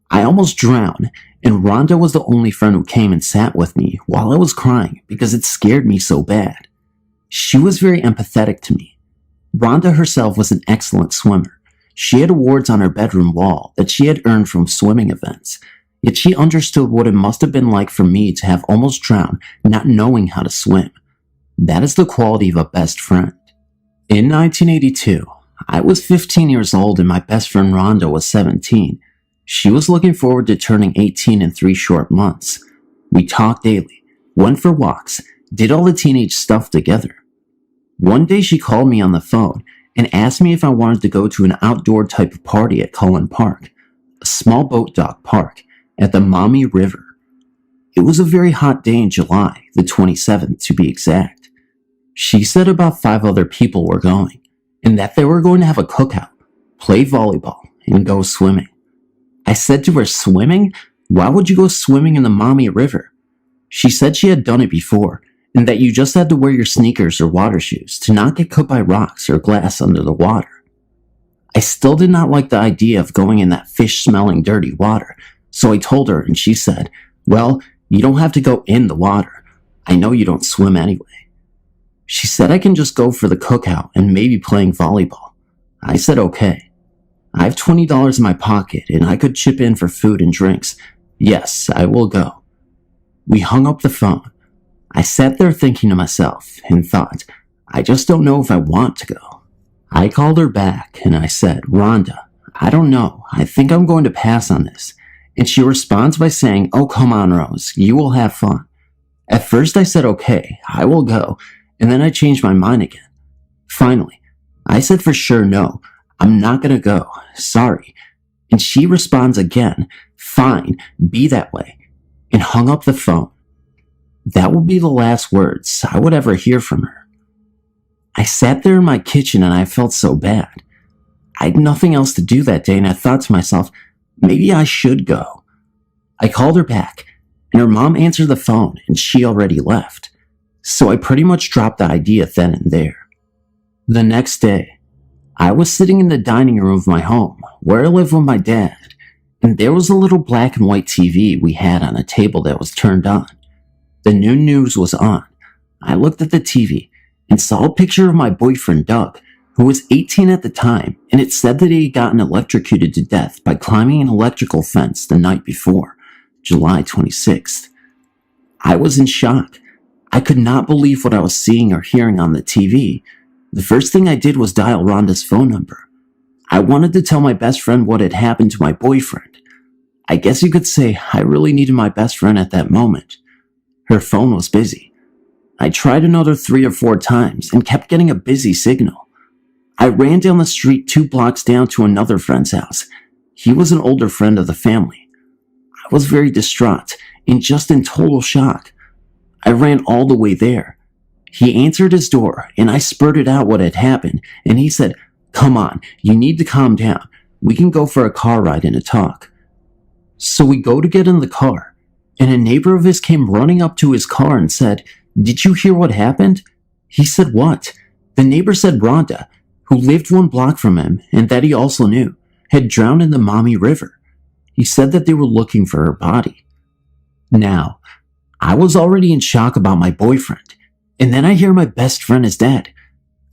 I almost drowned, and Rhonda was the only friend who came and sat with me while I was crying because it scared me so bad. She was very empathetic to me. Rhonda herself was an excellent swimmer. She had awards on her bedroom wall that she had earned from swimming events, yet she understood what it must have been like for me to have almost drowned not knowing how to swim. That is the quality of a best friend. In 1982, I was 15 years old and my best friend Rhonda was 17. She was looking forward to turning 18 in 3 short months. We talked daily, went for walks, did all the teenage stuff together. One day she called me on the phone and asked me if I wanted to go to an outdoor type of party at Cullen Park, a small boat dock park at the Maumee River. It was a very hot day in July, the 27th to be exact. She said about 5 other people were going, and that they were going to have a cookout, play volleyball, and go swimming. I said to her, "Swimming? Why would you go swimming in the Maumee River?" She said she had done it before, and that you just had to wear your sneakers or water shoes to not get cut by rocks or glass under the water. I still did not like the idea of going in that fish-smelling dirty water, so I told her, and she said, "Well, you don't have to go in the water. I know you don't swim anyway." She said I can just go for the cookout and maybe playing volleyball. I said okay. I have $20 in my pocket and I could chip in for food and drinks. Yes, I will go. We hung up the phone. I sat there thinking to myself and thought, I just don't know if I want to go. I called her back and I said, "Rhonda, I don't know. I think I'm going to pass on this." And she responds by saying, "Oh, come on, Rose. You will have fun." At first I said, "Okay, I will go." And then I changed my mind again. Finally, I said for sure, "No, I'm not going to go. Sorry." And she responds again, "Fine, be that way," and hung up the phone. That would be the last words I would ever hear from her. I sat there in my kitchen and I felt so bad. I had nothing else to do that day and I thought to myself, maybe I should go. I called her back and her mom answered the phone and she already left. So I pretty much dropped the idea then and there. The next day, I was sitting in the dining room of my home where I live with my dad, and there was a little black and white TV we had on a table that was turned on. The news was on. I looked at the TV and saw a picture of my boyfriend Doug, who was 18 at the time, and it said that he had gotten electrocuted to death by climbing an electrical fence the night before, July 26th. I was in shock. I could not believe what I was seeing or hearing on the TV. The first thing I did was dial Rhonda's phone number. I wanted to tell my best friend what had happened to my boyfriend. I guess you could say I really needed my best friend at that moment. Her phone was busy. I tried another 3 or 4 times and kept getting a busy signal. I ran down the street 2 blocks down to another friend's house. He was an older friend of the family. I was very distraught and just in total shock. I ran all the way there. He answered his door and I spurted out what had happened, and he said, "Come on, you need to calm down. We can go for a car ride and a talk." So we go to get in the car, and a neighbor of his came running up to his car and said, "Did you hear what happened?" He said, "What?" The neighbor said Rhonda, who lived 1 block from him and that he also knew, had drowned in the Maumee River. He said that they were looking for her body. Now, I was already in shock about my boyfriend, and then I hear my best friend is dead.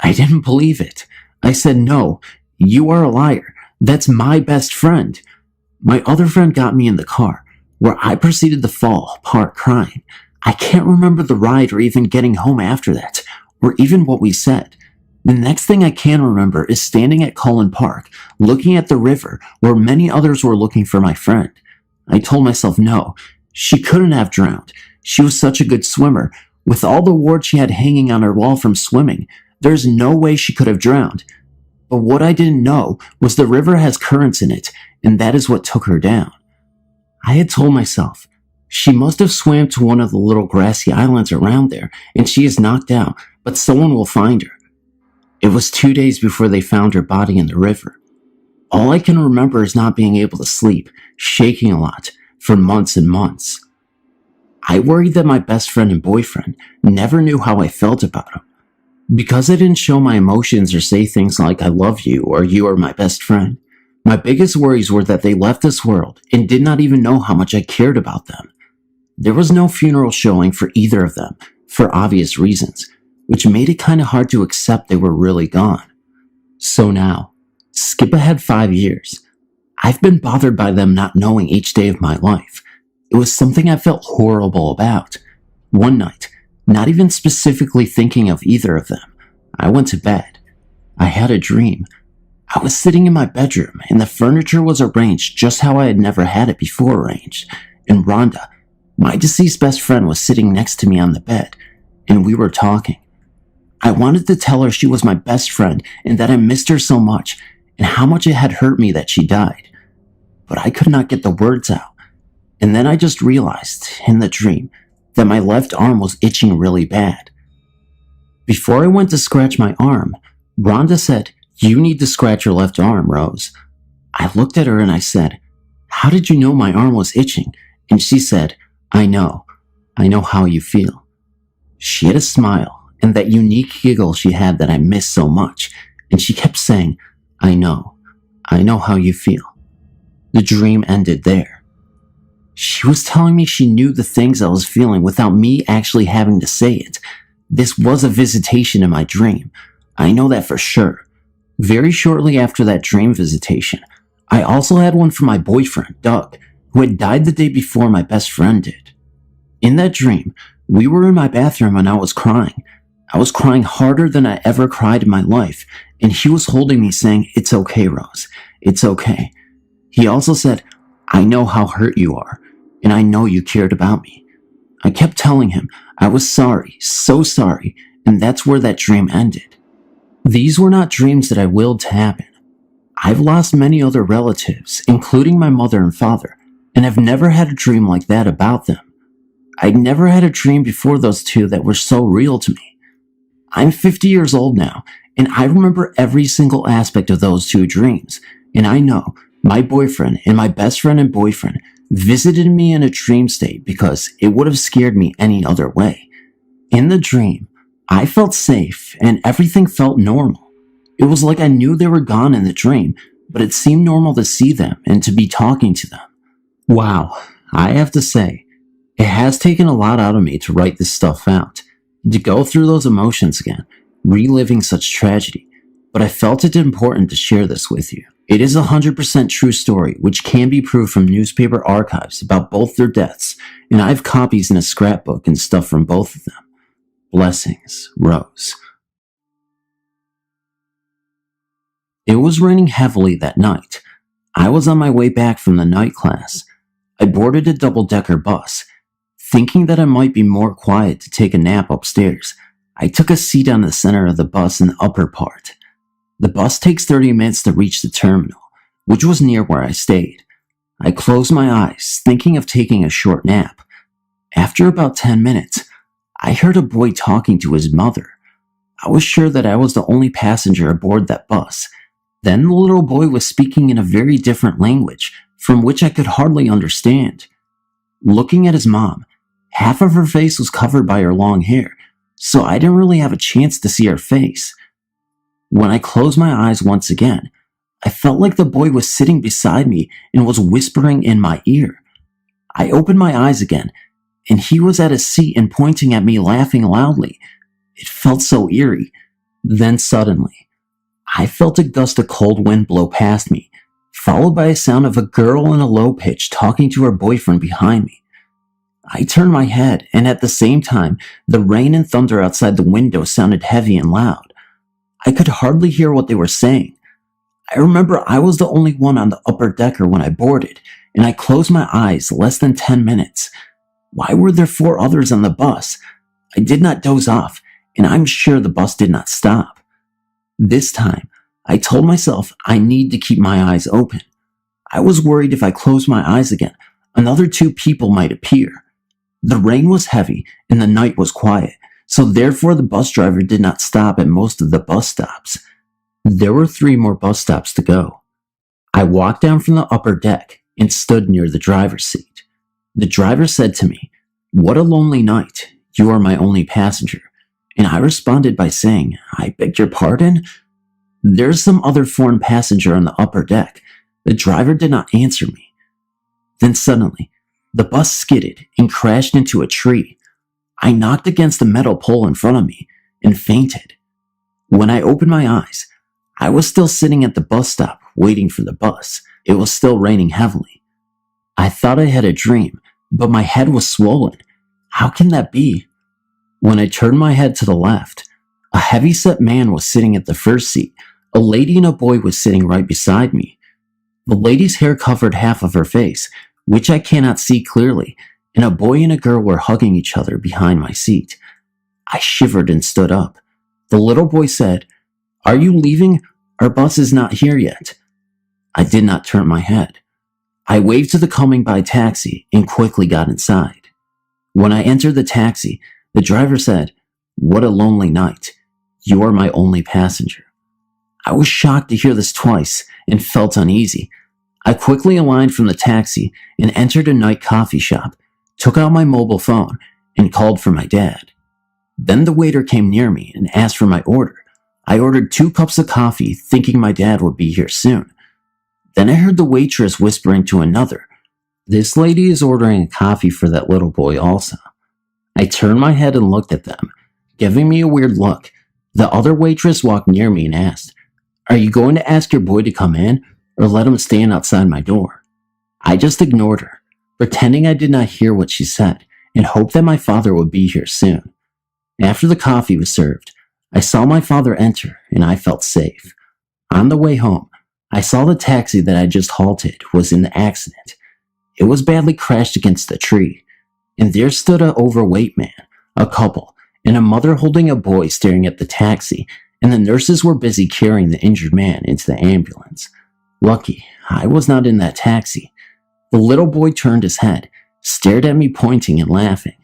I didn't believe it. I said, "No, you are a liar. That's my best friend." My other friend got me in the car, where I proceeded to fall apart crying. I can't remember the ride or even getting home after that, or even what we said. The next thing I can remember is standing at Cullen Park, looking at the river where many others were looking for my friend. I told myself, no, she couldn't have drowned. She was such a good swimmer. With all the awards she had hanging on her wall from swimming, there's no way she could have drowned. But what I didn't know was the river has currents in it, and that is what took her down. I had told myself, she must have swam to one of the little grassy islands around there, and she is knocked out, but someone will find her. It was 2 days before they found her body in the river. All I can remember is not being able to sleep, shaking a lot, for months and months. I worried that my best friend and boyfriend never knew how I felt about him. Because I didn't show my emotions or say things like "I love you" or "you are my best friend," my biggest worries were that they left this world and did not even know how much I cared about them. There was no funeral showing for either of them, for obvious reasons, which made it kind of hard to accept they were really gone. So now, skip ahead 5 years. I've been bothered by them not knowing each day of my life. It was something I felt horrible about. One night, not even specifically thinking of either of them, I went to bed. I had a dream. I was sitting in my bedroom and the furniture was arranged just how I had never had it before arranged, and Rhonda, my deceased best friend, was sitting next to me on the bed, and we were talking. I wanted to tell her she was my best friend and that I missed her so much and how much it had hurt me that she died. But I could not get the words out. And then I just realized, in the dream, that my left arm was itching really bad. Before I went to scratch my arm, Rhonda said, "You need to scratch your left arm, Rose." I looked at her and I said, "How did you know my arm was itching?" And she said, I know how you feel." She had a smile and that unique giggle she had that I missed so much, and she kept saying, I know how you feel." The dream ended there. She was telling me she knew the things I was feeling without me actually having to say it. This was a visitation in my dream. I know that for sure. Very shortly after that dream visitation, I also had one from my boyfriend, Doug, who had died the day before my best friend did. In that dream, we were in my bathroom and I was crying. I was crying harder than I ever cried in my life, and he was holding me saying, "It's okay, Rose. It's okay." He also said, "I know how hurt you are, and I know you cared about me." I kept telling him I was sorry, so sorry, and that's where that dream ended. These were not dreams that I willed to happen. I've lost many other relatives, including my mother and father, and have never had a dream like that about them. I'd never had a dream before those two that were so real to me. I'm 50 years old now, and I remember every single aspect of those two dreams, and I know my boyfriend and my best friend and boyfriend visited me in a dream state because it would have scared me any other way. In the dream, I felt safe and everything felt normal. It was like I knew they were gone in the dream, but it seemed normal to see them and to be talking to them. Wow, I have to say, it has taken a lot out of me to write this stuff out, to go through those emotions again, reliving such tragedy. but I felt it important to share this with you. It is a 100% true story, which can be proved from newspaper archives about both their deaths, and I have copies in a scrapbook and stuff from both of them. Blessings, Rose. It was raining heavily that night. I was on my way back from the night class. I boarded a double-decker bus. Thinking that it might be more quiet to take a nap upstairs, I took a seat on the center of the bus in the upper part. The bus takes 30 minutes to reach the terminal, which was near where I stayed. I closed my eyes, thinking of taking a short nap. After about 10 minutes, I heard a boy talking to his mother. I was sure that I was the only passenger aboard that bus. Then the little boy was speaking in a very different language, from which I could hardly understand. Looking at his mom, half of her face was covered by her long hair, so I didn't really have a chance to see her face. When I closed my eyes once again, I felt like the boy was sitting beside me and was whispering in my ear. I opened my eyes again, and he was at his seat and pointing at me, laughing loudly. It felt so eerie. Then suddenly, I felt a gust of cold wind blow past me, followed by a sound of a girl in a low pitch talking to her boyfriend behind me. I turned my head, and at the same time, the rain and thunder outside the window sounded heavy and loud. I could hardly hear what they were saying. I remember I was the only one on the upper decker when I boarded, and I closed my eyes less than 10 minutes. Why were there 4 others on the bus? I did not doze off, and I'm sure the bus did not stop. This time, I told myself I need to keep my eyes open. I was worried if I closed my eyes again, another 2 people might appear. The rain was heavy and the night was quiet, so therefore the bus driver did not stop at most of the bus stops. There were 3 more bus stops to go. I walked down from the upper deck and stood near the driver's seat. The driver said to me, "What a lonely night. You are my only passenger." And I responded by saying, "I beg your pardon?" "There's some other foreign passenger on the upper deck." The driver did not answer me. Then suddenly, the bus skidded and crashed into a tree. I knocked against the metal pole in front of me and fainted. When I opened my eyes, I was still sitting at the bus stop waiting for the bus. It was still raining heavily. I thought I had a dream, but my head was swollen. How can that be? When I turned my head to the left, a heavy-set man was sitting at the first seat. A lady and a boy was sitting right beside me. The lady's hair covered half of her face, which I cannot see clearly, and a boy and a girl were hugging each other behind my seat. I shivered and stood up. The little boy said, "Are you leaving? Our bus is not here yet." I did not turn my head. I waved to the coming by taxi and quickly got inside. When I entered the taxi, the driver said, "What a lonely night. You are my only passenger." I was shocked to hear this twice and felt uneasy. I quickly aligned from the taxi and entered a night coffee shop, took out my mobile phone, and called for my dad. Then the waiter came near me and asked for my order. I ordered 2 cups of coffee, thinking my dad would be here soon. Then I heard the waitress whispering to another, "This lady is ordering a coffee for that little boy also." I turned my head and looked at them, giving me a weird look. The other waitress walked near me and asked, "Are you going to ask your boy to come in, or let him stand outside my door?" I just ignored her, pretending I did not hear what she said, and hoped that my father would be here soon. After the coffee was served, I saw my father enter, and I felt safe. On the way home, I saw the taxi that I just halted was in the accident. It was badly crashed against a tree, and there stood an overweight man, a couple, and a mother holding a boy staring at the taxi, and the nurses were busy carrying the injured man into the ambulance. Lucky, I was not in that taxi. The little boy turned his head, stared at me pointing and laughing.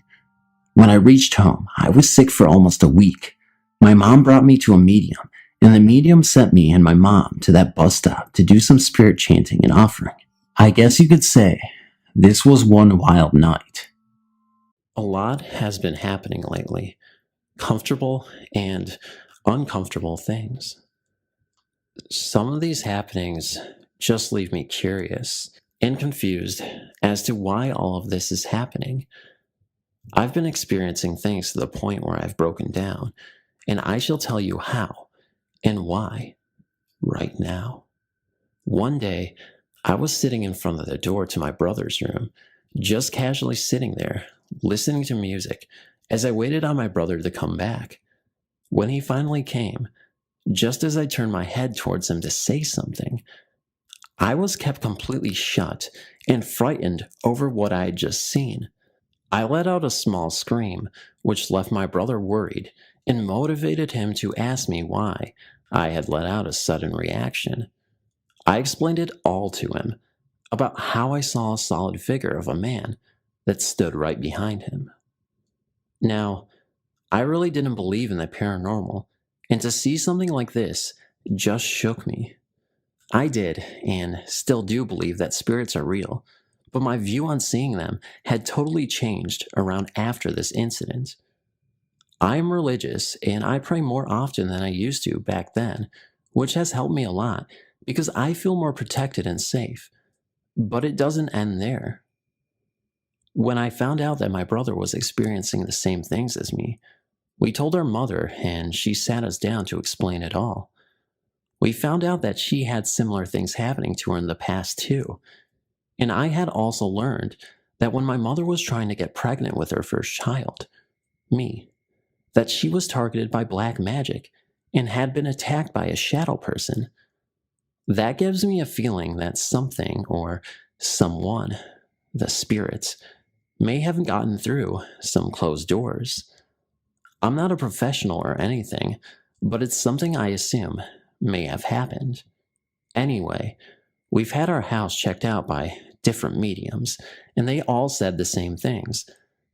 When I reached home, I was sick for almost a week. My mom brought me to a medium, and the medium sent me and my mom to that bus stop to do some spirit chanting and offering. I guess you could say this was one wild night.
A lot has been happening lately. Comfortable and uncomfortable things. Some of these happenings just leave me curious and confused as to why all of this is happening. I've been experiencing things to the point where I've broken down, and I shall tell you how and why. right now. One day, I was sitting in front of the door to my brother's room, just casually sitting there, listening to music, as I waited on my brother to come back. When he finally came, just as I turned my head towards him to say something, I was kept completely shut and frightened over what I had just seen. I let out a small scream, which left my brother worried and motivated him to ask me why I had let out a sudden reaction. I explained it all to him about how I saw a solid figure of a man that stood right behind him. Now, I really didn't believe in the paranormal, and to see something like this just shook me. I did, and still do believe that spirits are real, but my view on seeing them had totally changed around after this incident. I am religious, and I pray more often than I used to back then, which has helped me a lot because I feel more protected and safe. But it doesn't end there. When I found out that my brother was experiencing the same things as me, we told our mother, and she sat us down to explain it all. We found out that she had similar things happening to her in the past too. And I had also learned that when my mother was trying to get pregnant with her first child, me, that she was targeted by black magic and had been attacked by a shadow person. That gives me a feeling that something or someone, the spirits, may have gotten through some closed doors. I'm not a professional or anything, but it's something I assume may have happened. Anyway, we've had our house checked out by different mediums, and they all said the same things.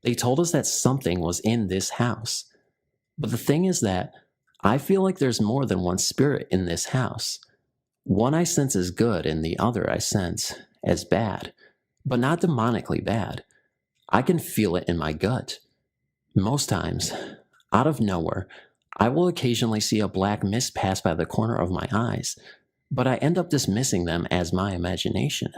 They told us that something was in this house. But the thing is that I feel like there's more than one spirit in this house. One I sense as good and the other I sense as bad, but not demonically bad. I can feel it in my gut. Most times, out of nowhere, I will occasionally see a black mist pass by the corner of my eyes, but I end up dismissing them as my imagination.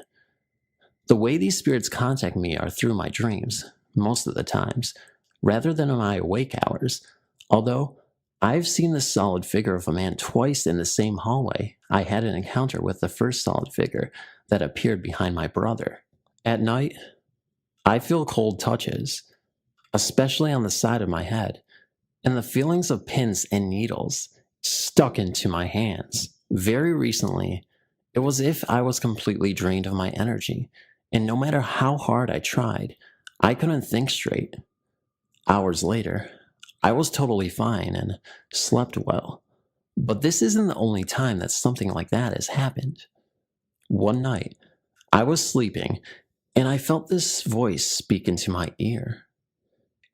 The way these spirits contact me are through my dreams, most of the times, rather than in my awake hours, although I've seen the solid figure of a man twice in the same hallway I had an encounter with the first solid figure that appeared behind my brother. At night, I feel cold touches, especially on the side of my head, and the feelings of pins and needles stuck into my hands. Very recently, it was as if I was completely drained of my energy, and no matter how hard I tried, I couldn't think straight. Hours later, I was totally fine and slept well, but this isn't the only time that something like that has happened. One night, I was sleeping, and I felt this voice speak into my ear.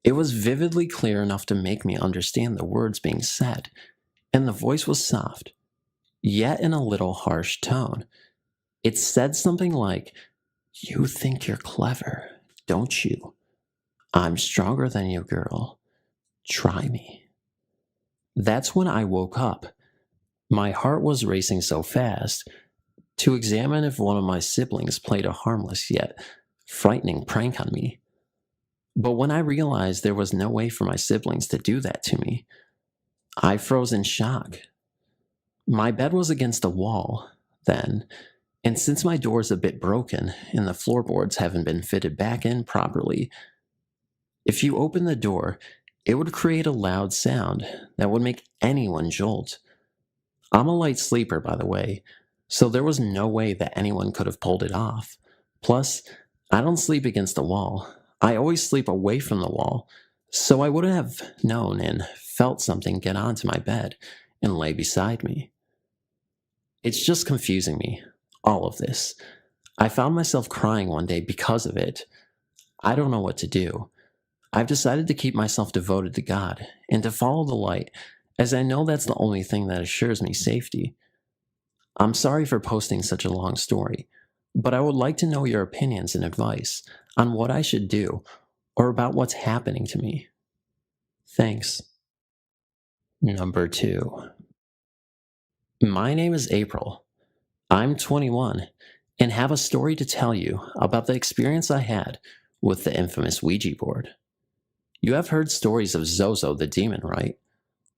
It was vividly clear enough to make me understand the words being said, and the voice was soft, yet in a little harsh tone. It said something like, "You think you're clever, don't you? I'm stronger than you, girl. Try me." That's when I woke up. My heart was racing so fast to examine if one of my siblings played a harmless yet frightening prank on me. But when I realized there was no way for my siblings to do that to me, I froze in shock. My bed was against a wall then, and since my door is a bit broken and the floorboards haven't been fitted back in properly, if you open the door, it would create a loud sound that would make anyone jolt. I'm a light sleeper, by the way, so there was no way that anyone could have pulled it off. Plus, I don't sleep against the wall. I always sleep away from the wall, so I wouldn't have known and felt something get onto my bed and lay beside me. It's just confusing me, all of this. I found myself crying one day because of it. I don't know what to do. I've decided to keep myself devoted to God and to follow the light, as I know that's the only thing that assures me safety. I'm sorry for posting such a long story, but I would like to know your opinions and advice on what I should do or about what's happening to me. Thanks. Number 2. My name is April. I'm 21 and have a story to tell you about the experience I had with the infamous Ouija board. You have heard stories of Zozo the demon, right?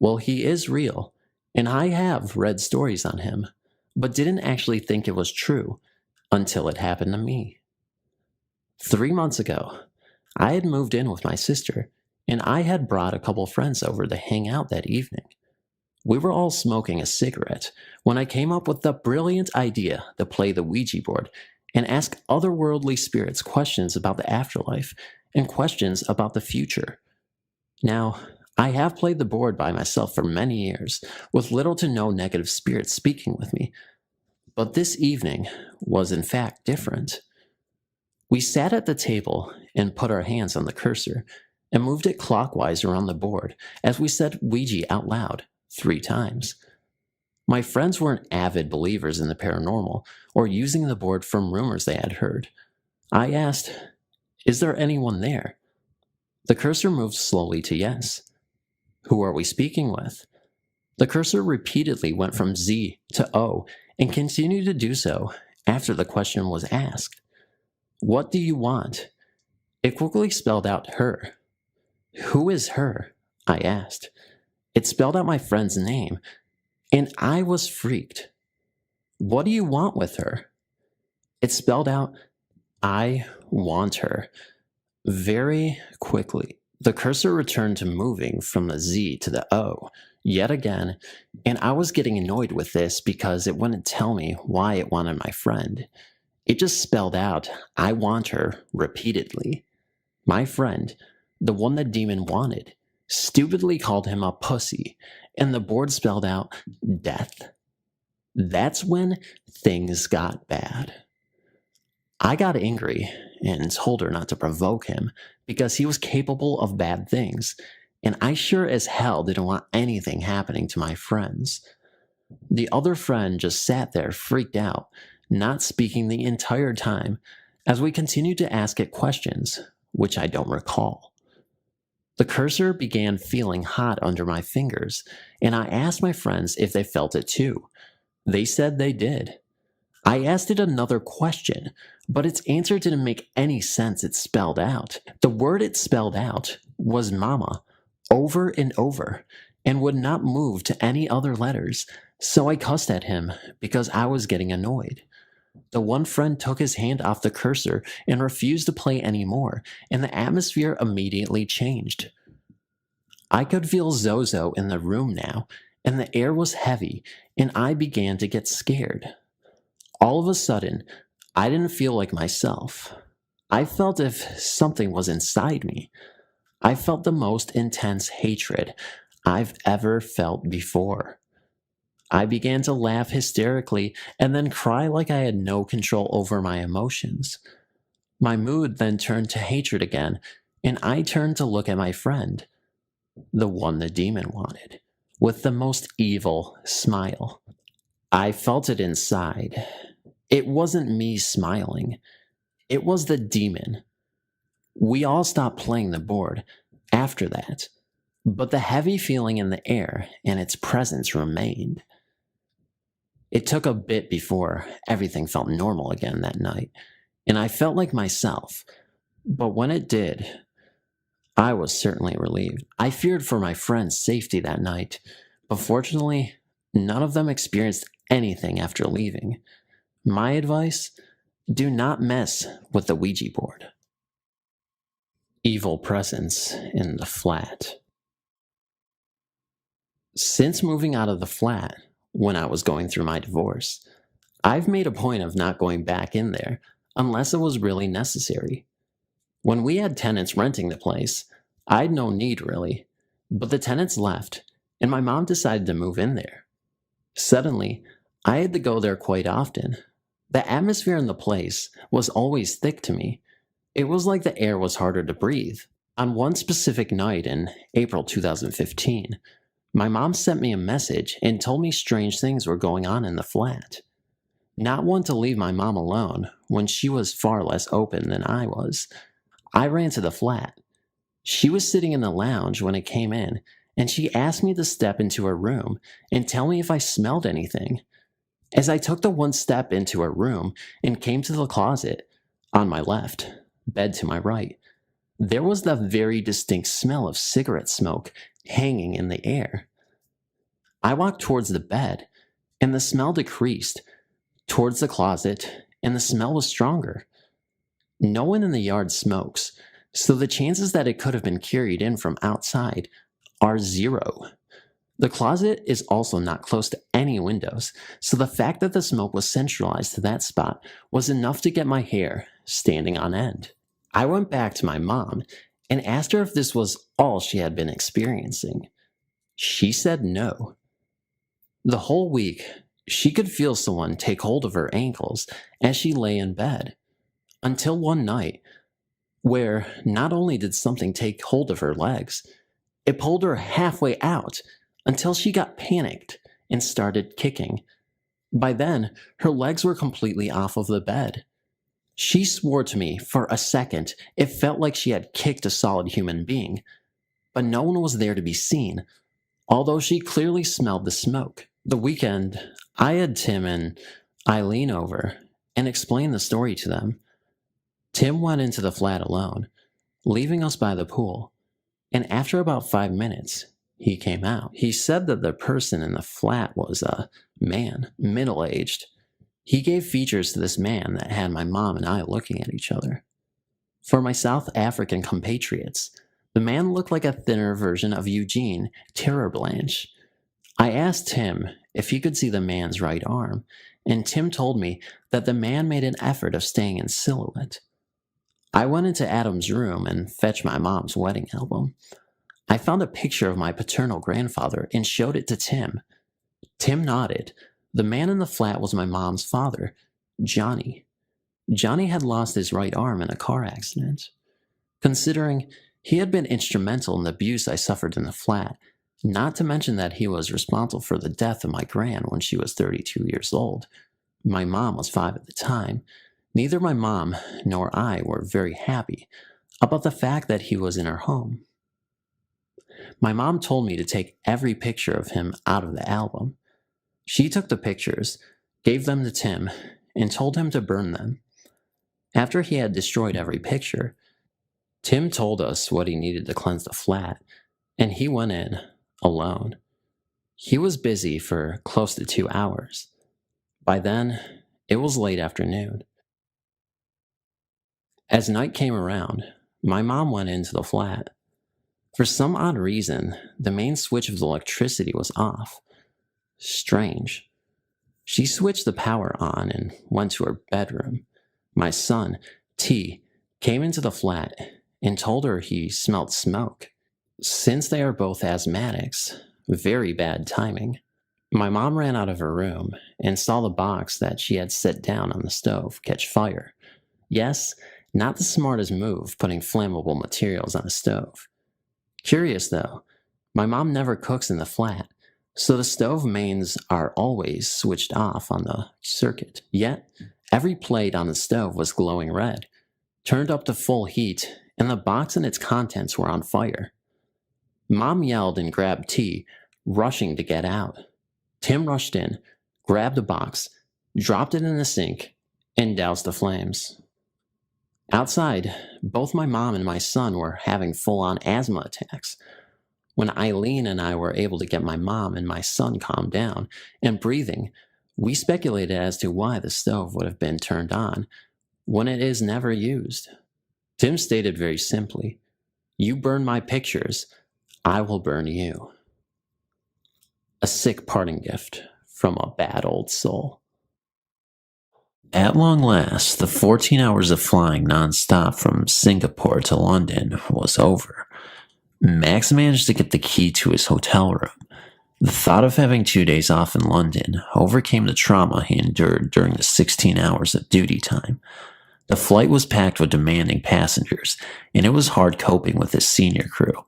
Well, he is real, and I have read stories on him. but didn't actually think it was true until it happened to me. 3 months ago, I had moved in with my sister, and I had brought a couple friends over to hang out that evening. We were all smoking a cigarette when I came up with the brilliant idea to play the Ouija board and ask otherworldly spirits questions about the afterlife and questions about the future. Now, I have played the board by myself for many years, with little to no negative spirits speaking with me, but this evening was in fact different. We sat at the table and put our hands on the cursor and moved it clockwise around the board as we said Ouija out loud 3 times. My friends weren't avid believers in the paranormal or using the board from rumors they had heard. I asked, "Is there anyone there?" The cursor moved slowly to yes. "Who are we speaking with?" The cursor repeatedly went from Z to O and continued to do so after the question was asked. "What do you want?" It quickly spelled out her. "Who is her?" I asked. It spelled out my friend's name, and I was freaked. "What do you want with her?" It spelled out, "I want her." Very quickly, the cursor returned to moving from the Z to the O yet again, and I was getting annoyed with this because it wouldn't tell me why it wanted my friend. It just spelled out, "I want her," repeatedly. My friend, the one the demon wanted, stupidly called him a pussy, and the board spelled out death. That's when things got bad. I got angry and told her not to provoke him because he was capable of bad things, and I sure as hell didn't want anything happening to my friends. The other friend just sat there freaked out, not speaking the entire time, as we continued to ask it questions, which I don't recall. The cursor began feeling hot under my fingers, and I asked my friends if they felt it too. They said they did. I asked it another question, but its answer didn't make any sense. It spelled out. The word it spelled out was mama, over and over, and would not move to any other letters, so I cussed at him because I was getting annoyed. The one friend took his hand off the cursor and refused to play anymore, and the atmosphere immediately changed. I could feel Zozo in the room now, and the air was heavy, and I began to get scared. All of a sudden, I didn't feel like myself. I felt if something was inside me. I felt the most intense hatred I've ever felt before. I began to laugh hysterically and then cry like I had no control over my emotions. My mood then turned to hatred again, and I turned to look at my friend, the one the demon wanted, with the most evil smile. I felt it inside. It wasn't me smiling. It was the demon. We all stopped playing the board after that, but the heavy feeling in the air and its presence remained. It took a bit before everything felt normal again that night, and I felt like myself. But when it did, I was certainly relieved. I feared for my friends' safety that night, but fortunately, none of them experienced anything after leaving. My advice: do not mess with the Ouija board. Evil presence in the flat. Since moving out of the flat, when I was going through my divorce, I've made a point of not going back in there unless it was really necessary. When we had tenants renting the place, I'd no need really, but the tenants left, and my mom decided to move in there. Suddenly, I had to go there quite often. The atmosphere in the place was always thick to me. It was like the air was harder to breathe. On one specific night in April 2015, my mom sent me a message and told me strange things were going on in the flat. Not one to leave my mom alone when she was far less open than I was, I ran to the flat. She was sitting in the lounge when it came in, and she asked me to step into her room and tell me if I smelled anything. As I took the one step into her room and came to the closet, on my left, bed to my right, there was the very distinct smell of cigarette smoke hanging in the air. I walked towards the bed,
and the smell decreased towards the closet, and the smell was stronger. No one in the yard smokes, so the chances that it could have been carried in from outside are zero. The closet is also not close to any windows, so the fact that the smoke was centralized to that spot was enough to get my hair standing on end. I went back to my mom and asked her if this was all she had been experiencing. She said no. The whole week, she could feel someone take hold of her ankles as she lay in bed, until one night, where not only did something take hold of her legs, it pulled her halfway out until she got panicked and started kicking. By then, her legs were completely off of the bed. She swore to me for a second it felt like she had kicked a solid human being, but no one was there to be seen, although she clearly smelled the smoke. The weekend, I had Tim and Eileen over and explained the story to them. Tim went into the flat alone, leaving us by the pool, and after about 5 minutes, he came out. He said that the person in the flat was a man, middle-aged. He gave features to this man that had my mom and I looking at each other. For my South African compatriots, the man looked like a thinner version of Eugene Terror Blanche. I asked Tim if he could see the man's right arm, and Tim told me that the man made an effort of staying in silhouette. I went into Adam's room and fetched my mom's wedding album. I found a picture of my paternal grandfather and showed it to Tim. Tim nodded. The man in the flat was my mom's father, Johnny. Johnny had lost his right arm in a car accident. Considering he had been instrumental in the abuse I suffered in the flat, not to mention that he was responsible for the death of my gran when she was 32 years old. My mom was 5 at the time. Neither my mom nor I were very happy about the fact that he was in our home. My mom told me to take every picture of him out of the album. She took the pictures, gave them to Tim, and told him to burn them. After he had destroyed every picture, Tim told us what he needed to cleanse the flat, and he went in alone. He was busy for close to 2 hours. By then, it was late afternoon. As night came around, my mom went into the flat. For some odd reason, the main switch of the electricity was off. Strange. She switched the power on and went to her bedroom. My son, T, came into the flat and told her he smelled smoke. Since they are both asthmatics, very bad timing. My mom ran out of her room and saw the box that she had set down on the stove catch fire. Yes, not the smartest move, putting flammable materials on a stove. Curious though, my mom never cooks in the flat, so the stove mains are always switched off on the circuit. Yet, every plate on the stove was glowing red, turned up to full heat, and the box and its contents were on fire. Mom yelled and grabbed T, rushing to get out. Tim rushed in, grabbed the box, dropped it in the sink, and doused the flames. Outside, both my mom and my son were having full-on asthma attacks. When Eileen and I were able to get my mom and my son calmed down and breathing, we speculated as to why the stove would have been turned on when it is never used. Tim stated very simply, "You burn my pictures, I will burn you." A sick parting gift from a bad old soul. At long last, the 14 hours of flying non-stop from Singapore to London was over. Max managed to get the key to his hotel room. The thought of having 2 days off in London overcame the trauma he endured during the 16 hours of duty time. The flight was packed with demanding passengers, and it was hard coping with his senior crew.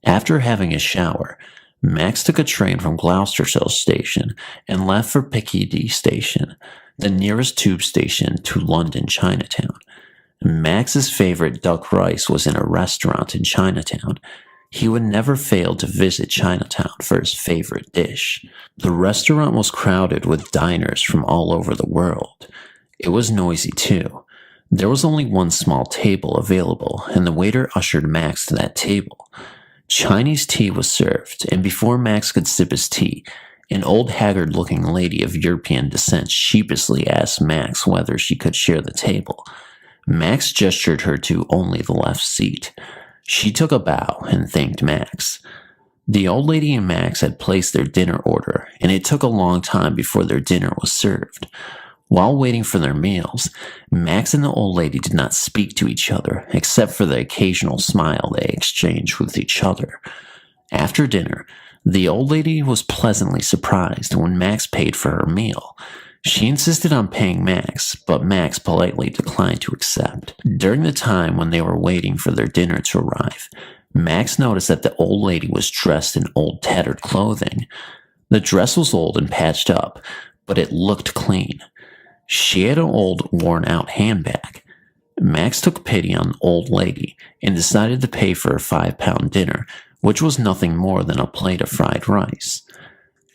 After having a shower, Max took a train from Gloucestershire Station and left for Piccadilly Station, the nearest tube station to London Chinatown. Max's favorite duck rice was in a restaurant in Chinatown. He would never fail to visit Chinatown for his favorite dish. The restaurant was crowded with diners from all over the world. It was noisy too. There was only one small table available, and the waiter ushered Max to that table. Chinese tea was served, and before Max could sip his tea,
An old haggard-looking lady of European descent sheepishly asked Max whether she could share the table. Max gestured her to only the left seat. She took a bow and thanked Max. The old lady and Max had placed their dinner order, and it took a long time before their dinner was served. While waiting for their meals, Max and the old lady did not speak to each other, except for the occasional smile they exchanged with each other. After dinner, the old lady was pleasantly surprised when Max paid for her meal. She insisted on paying Max, but Max politely declined to accept. During the time when they were waiting for their dinner to arrive, Max noticed that the old lady was dressed in old tattered clothing. The dress was old and patched up, but it looked clean. She had an old, worn-out handbag. Max took pity on the old lady and decided to pay for a £5 dinner, which was nothing more than a plate of fried rice.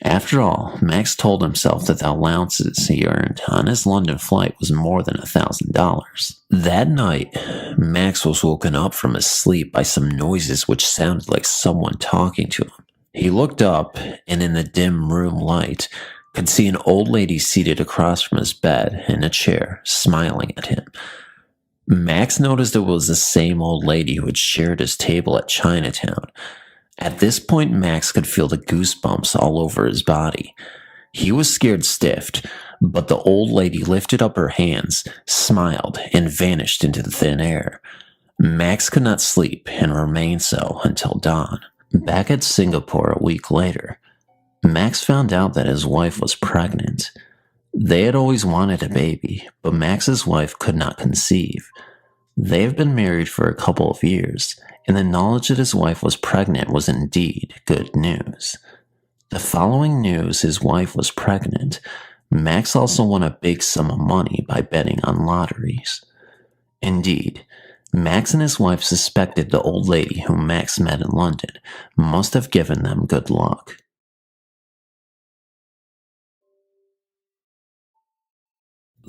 After all, Max told himself that the allowances he earned on his London flight was more than $1,000. That night, Max was woken up from his sleep by some noises which sounded like someone talking to him. He looked up, and in the dim room light, could see an old lady seated across from his bed in a chair, smiling at him. Max noticed it was the same old lady who had shared his table at Chinatown. At this point, Max could feel the goosebumps all over his body. He was scared stiff, but the old lady lifted up her hands, smiled, and vanished into the thin air. Max could not sleep and remained so until dawn. Back at Singapore a week later, Max found out that his wife was pregnant. They had always wanted a baby, but Max's wife could not conceive. They have been married for a couple of years, and the knowledge that his wife was pregnant was indeed good news. The following news his wife was pregnant, Max also won a big sum of money by betting on lotteries. Indeed, Max and his wife suspected the old lady whom Max met in London must have given them good luck.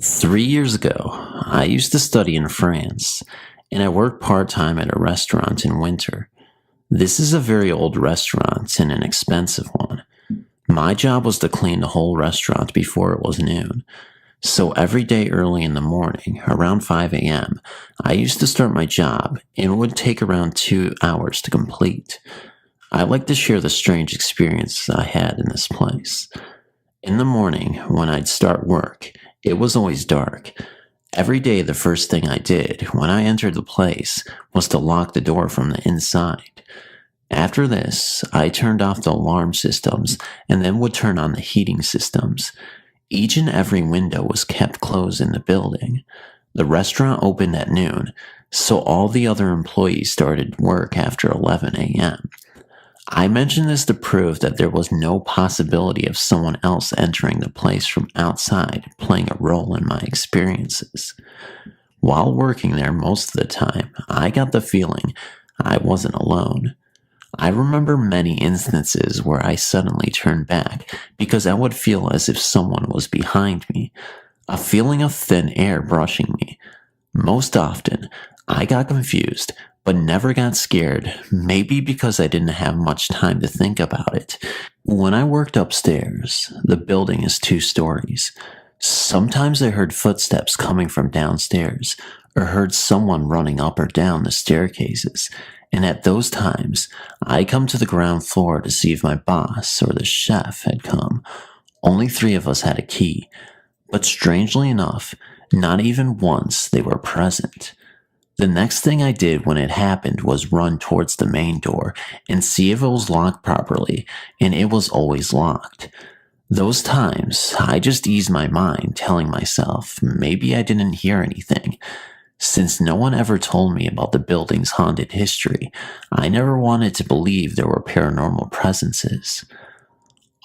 "3 years ago, I used to study in France, and I worked part-time at a restaurant in winter. This is a very old restaurant and an expensive one. My job was to clean the whole restaurant before it was noon. So every day early in the morning, around 5 a.m., I used to start my job, and it would take around 2 hours to complete. I like to share the strange experiences I had in this place. In the morning, when I'd start work, it was always dark. Every day the first thing I did when I entered the place was to lock the door from the inside. After this, I turned off the alarm systems and then would turn on the heating systems. Each and every window was kept closed in the building. The restaurant opened at noon, so all the other employees started work after 11 a.m. I mention this to prove that there was no possibility of someone else entering the place from outside playing a role in my experiences. While working there most of the time, I got the feeling I wasn't alone. I remember many instances where I suddenly turned back because I would feel as if someone was behind me, a feeling of thin air brushing me. Most often, I got confused, but never got scared, maybe because I didn't have much time to think about it. When I worked upstairs, the building is 2 stories. Sometimes I heard footsteps coming from downstairs, or heard someone running up or down the staircases, and at those times, I come to the ground floor to see if my boss or the chef had come. Only 3 of us had a key, but strangely enough, not even once they were present. The next thing I did when it happened was run towards the main door and see if it was locked properly, and it was always locked. Those times, I just eased my mind, telling myself maybe I didn't hear anything. Since no one ever told me about the building's haunted history, I never wanted to believe there were paranormal presences.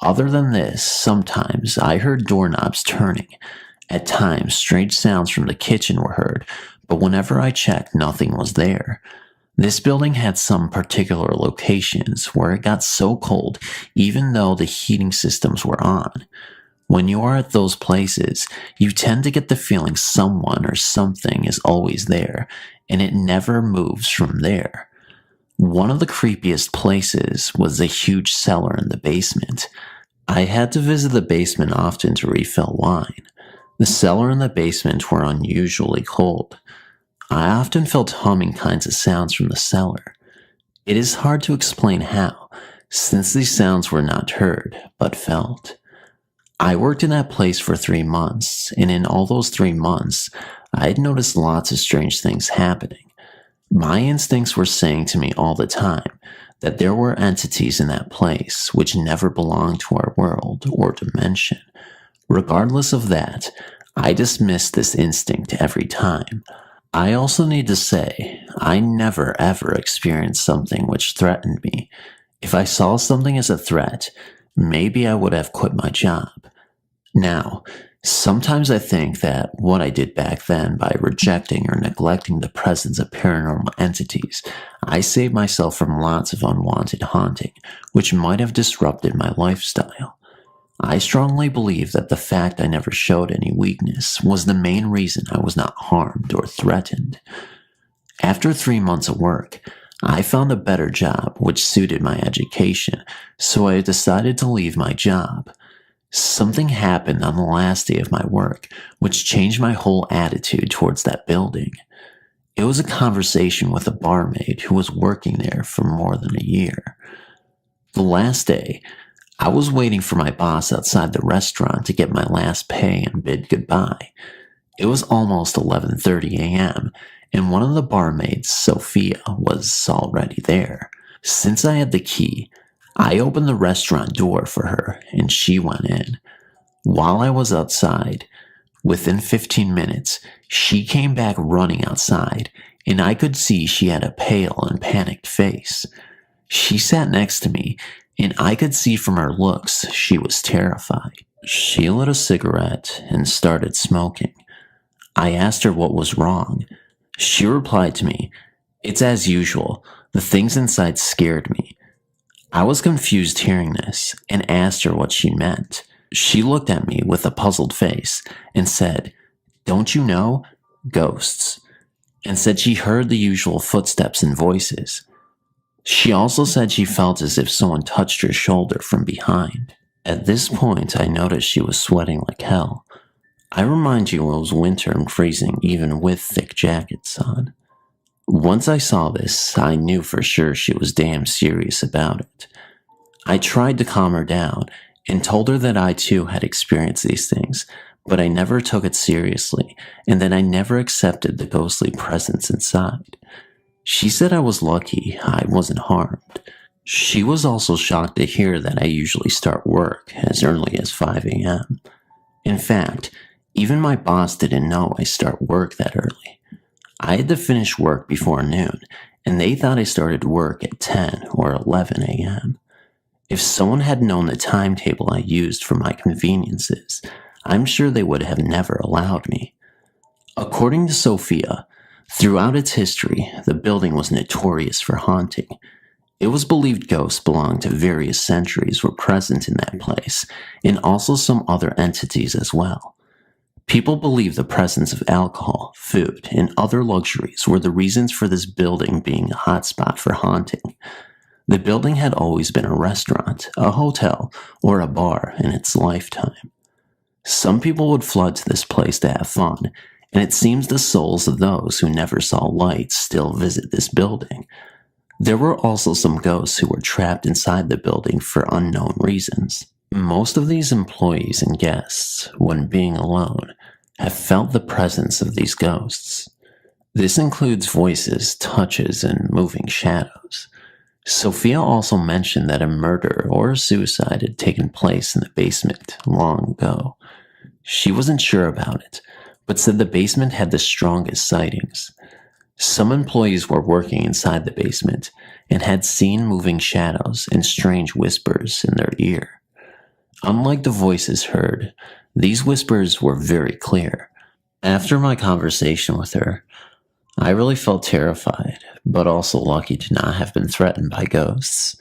Other than this, sometimes I heard doorknobs turning. At times, strange sounds from the kitchen were heard, but whenever I checked, nothing was there. This building had some particular locations where it got so cold even though the heating systems were on. When you are at those places, you tend to get the feeling someone or something is always there, and it never moves from there. One of the creepiest places was the huge cellar in the basement. I had to visit the basement often to refill wine. The cellar and the basement were unusually cold. I often felt humming kinds of sounds from the cellar. It is hard to explain how, since these sounds were not heard, but felt. I worked in that place for 3 months, and in all those 3 months, I had noticed lots of strange things happening. My instincts were saying to me all the time that there were entities in that place which never belonged to our world or dimension. Regardless of that, I dismissed this instinct every time. I also need to say, I never ever experienced something which threatened me. If I saw something as a threat, maybe I would have quit my job. Now, sometimes I think that what I did back then by rejecting or neglecting the presence of paranormal entities, I saved myself from lots of unwanted haunting, which might have disrupted my lifestyle. I strongly believe that the fact I never showed any weakness was the main reason I was not harmed or threatened. After 3 months of work, I found a better job which suited my education, so I decided to leave my job. Something happened on the last day of my work which changed my whole attitude towards that building. It was a conversation with a barmaid who was working there for more than a year. The last day, I was waiting for my boss outside the restaurant to get my last pay and bid goodbye. It was almost 11:30 a.m., and one of the barmaids, Sophia, was already there. Since I had the key, I opened the restaurant door for her, and she went in. While I was outside, within 15 minutes, she came back running outside, and I could see she had a pale and panicked face. She sat next to me, and I could see from her looks she was terrified. She lit a cigarette and started smoking. I asked her what was wrong. She replied to me, "It's as usual. The things inside scared me." I was confused hearing this and asked her what she meant. She looked at me with a puzzled face and said, "Don't you know? Ghosts," and said she heard the usual footsteps and voices. She also said she felt as if someone touched her shoulder from behind. At this point, I noticed she was sweating like hell. I remind you it was winter and freezing even with thick jackets on. Once I saw this, I knew for sure she was damn serious about it. I tried to calm her down and told her that I too had experienced these things, but I never took it seriously and that I never accepted the ghostly presence inside. She said I was lucky I wasn't harmed. She was also shocked to hear that I usually start work as early as 5 a.m. In fact, even my boss didn't know I start work that early. I had to finish work before noon, and they thought I started work at 10 or 11 a.m. If someone had known the timetable I used for my conveniences, I'm sure they would have never allowed me. According to Sophia, throughout its history, the building was notorious for haunting. It was believed ghosts belonged to various centuries were present in that place, and also some other entities as well. People believe the presence of alcohol, food, and other luxuries were the reasons for this building being a hotspot for haunting. The building had always been a restaurant, a hotel, or a bar in its lifetime. Some people would flood to this place to have fun, and it seems the souls of those who never saw lights still visit this building. There were also some ghosts who were trapped inside the building for unknown reasons. Most of these employees and guests, when being alone, have felt the presence of these ghosts. This includes voices, touches, and moving shadows. Sophia also mentioned that a murder or a suicide had taken place in the basement long ago. She wasn't sure about it, but said the basement had the strongest sightings. Some employees were working inside the basement and had seen moving shadows and strange whispers in their ear. Unlike the voices heard, these whispers were very clear. After my conversation with her, I really felt terrified, but also lucky to not have been threatened by ghosts.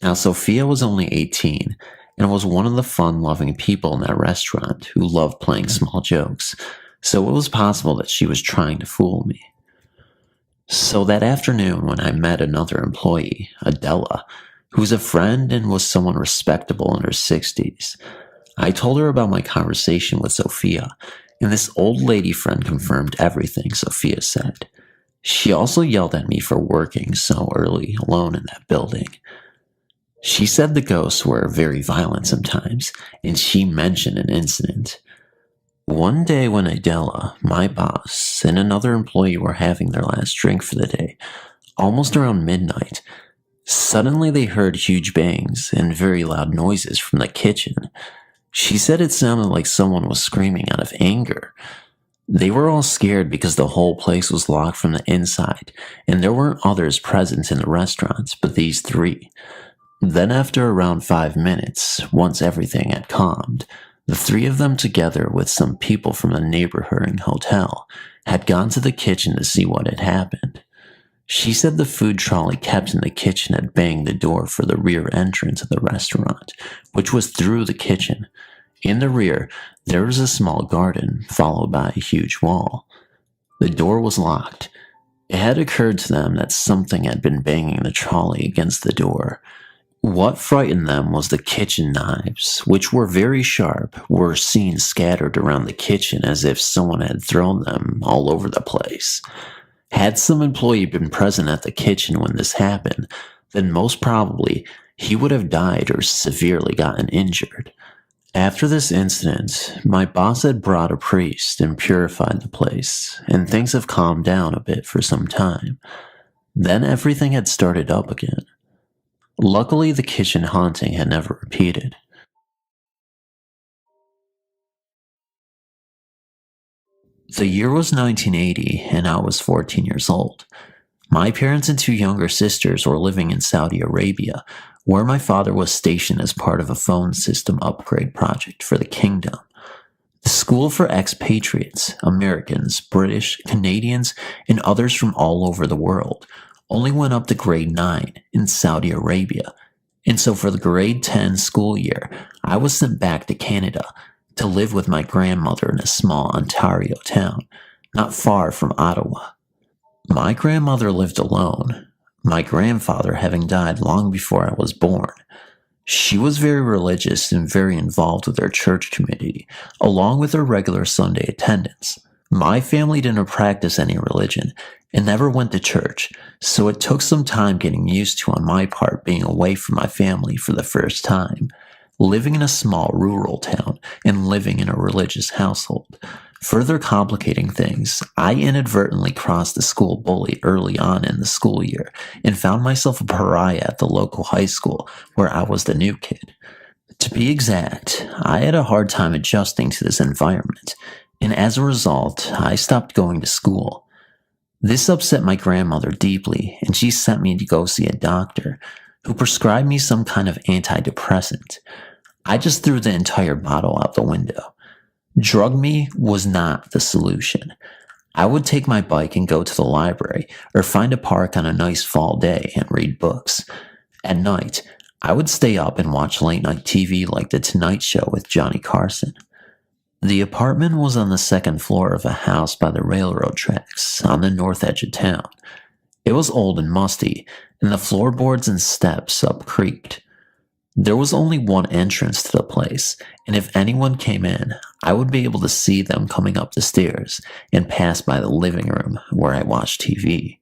Now, Sophia was only 18 and was one of the fun-loving people in that restaurant who loved playing small jokes, so it was possible that she was trying to fool me. So that afternoon when I met another employee, Adela, who's a friend and was someone respectable in her 60s. I told her about my conversation with Sophia, and this old lady friend confirmed everything Sophia said. She also yelled at me for working so early alone in that building. She said the ghosts were very violent sometimes, and she mentioned an incident. One day when Adela, my boss, and another employee were having their last drink for the day, almost around midnight, suddenly they heard huge bangs and very loud noises from the kitchen. She said it sounded like someone was screaming out of anger. They were all scared because the whole place was locked from the inside, and there weren't others present in the restaurant but these three. Then after around 5 minutes, once everything had calmed, the three of them together with some people from a neighboring hotel had gone to the kitchen to see what had happened. She said the food trolley kept in the kitchen had banged the door for the rear entrance of the restaurant, which was through the kitchen. In the rear, there was a small garden, followed by a huge wall. The door was locked. It had occurred to them that something had been banging the trolley against the door. What frightened them was the kitchen knives, which were very sharp, were seen scattered around the kitchen as if someone had thrown them all over the place. Had some employee been present at the kitchen when this happened, then most probably he would have died or severely gotten injured. After this incident, my boss had brought a priest and purified the place, and things have calmed down a bit for some time. Then everything had started up again. Luckily, the kitchen haunting had never repeated. The year was 1980, and I was 14 years old. My parents and two younger sisters were living in Saudi Arabia, where my father was stationed as part of a phone system upgrade project for the kingdom. The school for expatriates, Americans, British, Canadians, and others from all over the world, only went up to grade 9 in Saudi Arabia, and so for the grade 10 school year, I was sent back to Canada to live with my grandmother in a small Ontario town, not far from Ottawa. My grandmother lived alone, my grandfather having died long before I was born. She was very religious and very involved with her church community, along with her regular Sunday attendance. My family didn't practice any religion and never went to church, so it took some time getting used to on my part being away from my family for the first time, living in a small rural town and living in a religious household. Further complicating things, I inadvertently crossed the school bully early on in the school year and found myself a pariah at the local high school where I was the new kid. To be exact, I had a hard time adjusting to this environment, and as a result, I stopped going to school. This upset my grandmother deeply, and she sent me to go see a doctor who prescribed me some kind of antidepressant. I just threw the entire bottle out the window. Drug me was not the solution. I would take my bike and go to the library or find a park on a nice fall day and read books. At night, I would stay up and watch late night TV like The Tonight Show with Johnny Carson. The apartment was on the second floor of a house by the railroad tracks on the north edge of town. It was old and musty, and the floorboards and steps up creaked. There was only one entrance to the place, and if anyone came in, I would be able to see them coming up the stairs and pass by the living room where I watched TV.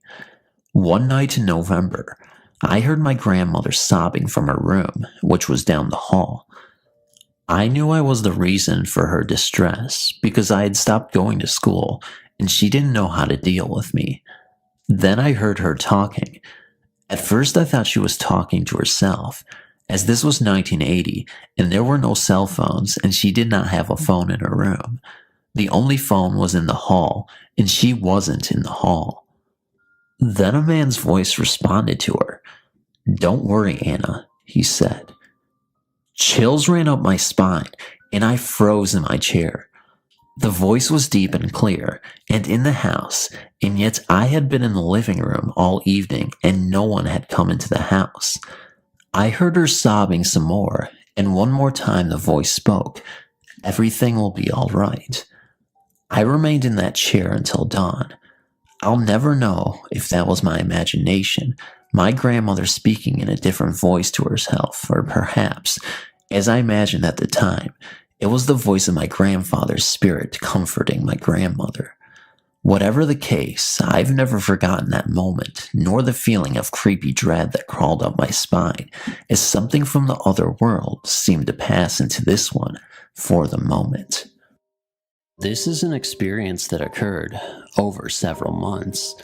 One night in November, I heard my grandmother sobbing from her room, which was down the hall. I knew I was the reason for her distress because I had stopped going to school and she didn't know how to deal with me. Then I heard her talking. At first I thought she was talking to herself, as this was 1980 and there were no cell phones and she did not have a phone in her room. The only phone was in the hall and she wasn't in the hall. Then a man's voice responded to her. "Don't worry, Anna," he said. Chills ran up my spine and I froze in my chair. The voice was deep and clear and in the house, and yet I had been in the living room all evening and no one had come into the house. I heard her sobbing some more, and one more time the voice spoke, "Everything will be all right." I remained in that chair until dawn. I'll never know if that was my imagination, my grandmother speaking in a different voice to herself, or perhaps, as I imagined at the time, it was the voice of my grandfather's spirit comforting my grandmother. Whatever the case, I've never forgotten that moment, nor the feeling of creepy dread that crawled up my spine as something from the other world seemed to pass into this one for the moment.
This is an experience that occurred over several months.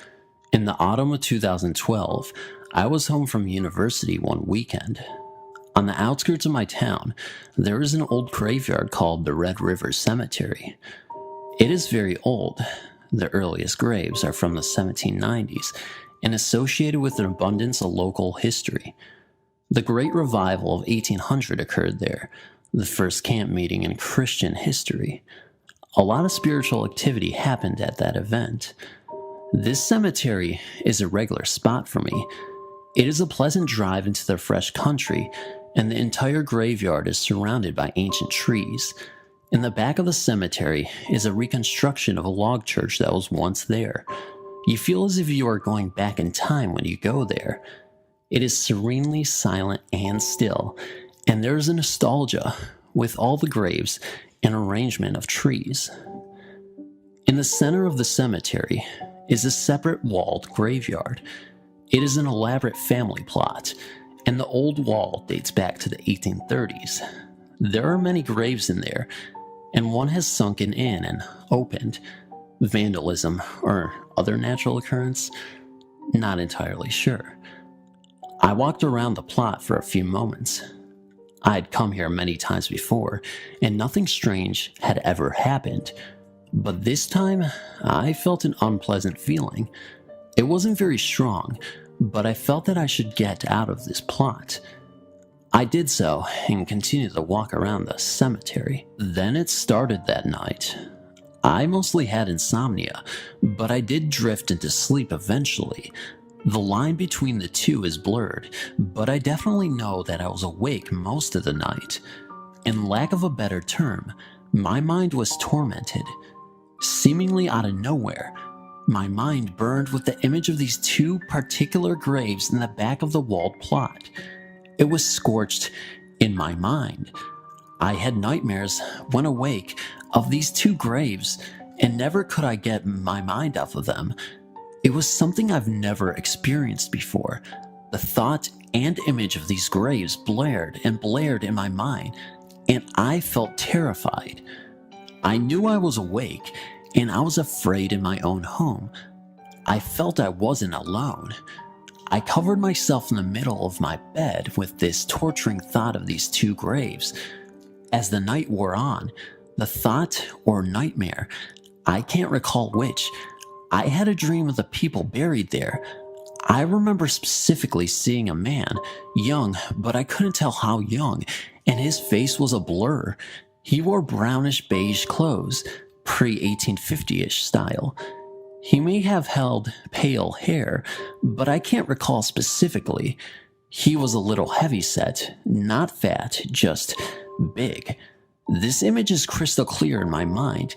In the autumn of 2012, I was home from university one weekend. On the outskirts of my town, there is an old graveyard called the Red River Cemetery. It is very old. The earliest graves are from the 1790s and associated with an abundance of local history. The Great Revival of 1800 occurred there, the first camp meeting in Christian history. A lot of spiritual activity happened at that event. This cemetery is a regular spot for me. It is a pleasant drive into the fresh country, and the entire graveyard is surrounded by ancient trees. In the back of the cemetery is a reconstruction of a log church that was once there. You feel as if you are going back in time when you go there. It is serenely silent and still, and there is a nostalgia with all the graves and arrangement of trees. In the center of the cemetery is a separate walled graveyard. It is an elaborate family plot, and the old wall dates back to the 1830s. There are many graves in there, and one has sunken in and opened. Vandalism or other natural occurrence? Not entirely sure. I walked around the plot for a few moments. I had come here many times before, and nothing strange had ever happened. But this time, I felt an unpleasant feeling. It wasn't very strong, but I felt that I should get out of this plot. I did so and continued to walk around the cemetery. Then it started that night. I mostly had insomnia, but I did drift into sleep eventually. The line between the two is blurred, but I definitely know that I was awake most of the night. In lack of a better term, my mind was tormented. Seemingly out of nowhere, my mind burned with the image of these two particular graves in the back of the walled plot. It was scorched in my mind. I had nightmares when awake of these two graves, and never could I get my mind off of them. It was something I've never experienced before. The thought and image of these graves blared and blared in my mind, and I felt terrified. I knew I was awake, and I was afraid in my own home. I felt I wasn't alone. I covered myself in the middle of my bed with this torturing thought of these two graves. As the night wore on, the thought or nightmare, I can't recall which, I had a dream of the people buried there. I remember specifically seeing a man, young, but I couldn't tell how young, and his face was a blur. He wore brownish beige clothes, pre-1850-ish style. He may have held pale hair, but I can't recall specifically. He was a little heavy-set, not fat, just big. This image is crystal clear in my mind,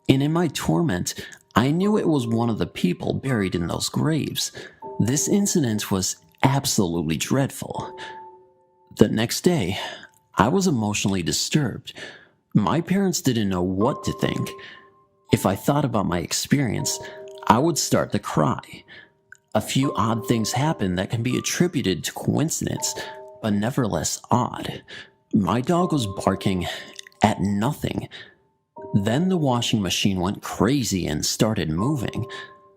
and in my torment, I knew it was one of the people buried in those graves. This incident was absolutely dreadful. The next day, I was emotionally disturbed. My parents didn't know what to think. If I thought about my experience, I would start to cry. A few odd things happened that can be attributed to coincidence, but nevertheless odd. My dog was barking at nothing. Then the washing machine went crazy and started moving.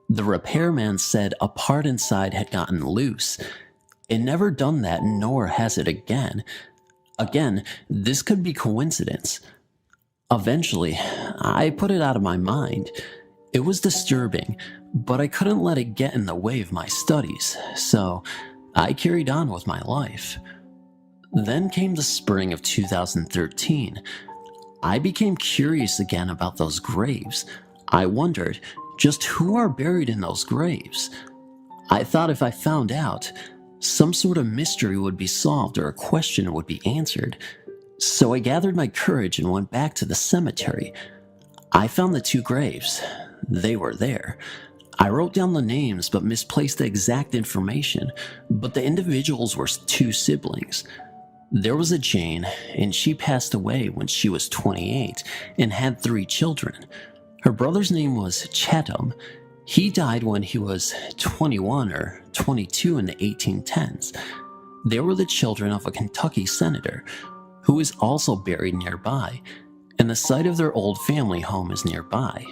The repairman said a part inside had gotten loose. It never done that, nor has it again. Again, this could be coincidence. Eventually, I put it out of my mind. It was disturbing, but I couldn't let it get in the way of my studies, so I carried on with my life. Then came the spring of 2013. I became curious again about those graves. I wondered just who are buried in those graves. I thought if I found out, some sort of mystery would be solved or a question would be answered. So I gathered my courage and went back to the cemetery. I found the two graves. They were there.
I wrote down the names but misplaced the exact information, but the individuals were two siblings. There was a Jane, and she passed away when she was 28 and had 3 children. Her brother's name was Chatham. He died when he was 21 or 22 in the 1810s. They were the children of a Kentucky senator, who is also buried nearby, and the site of their old family home is nearby.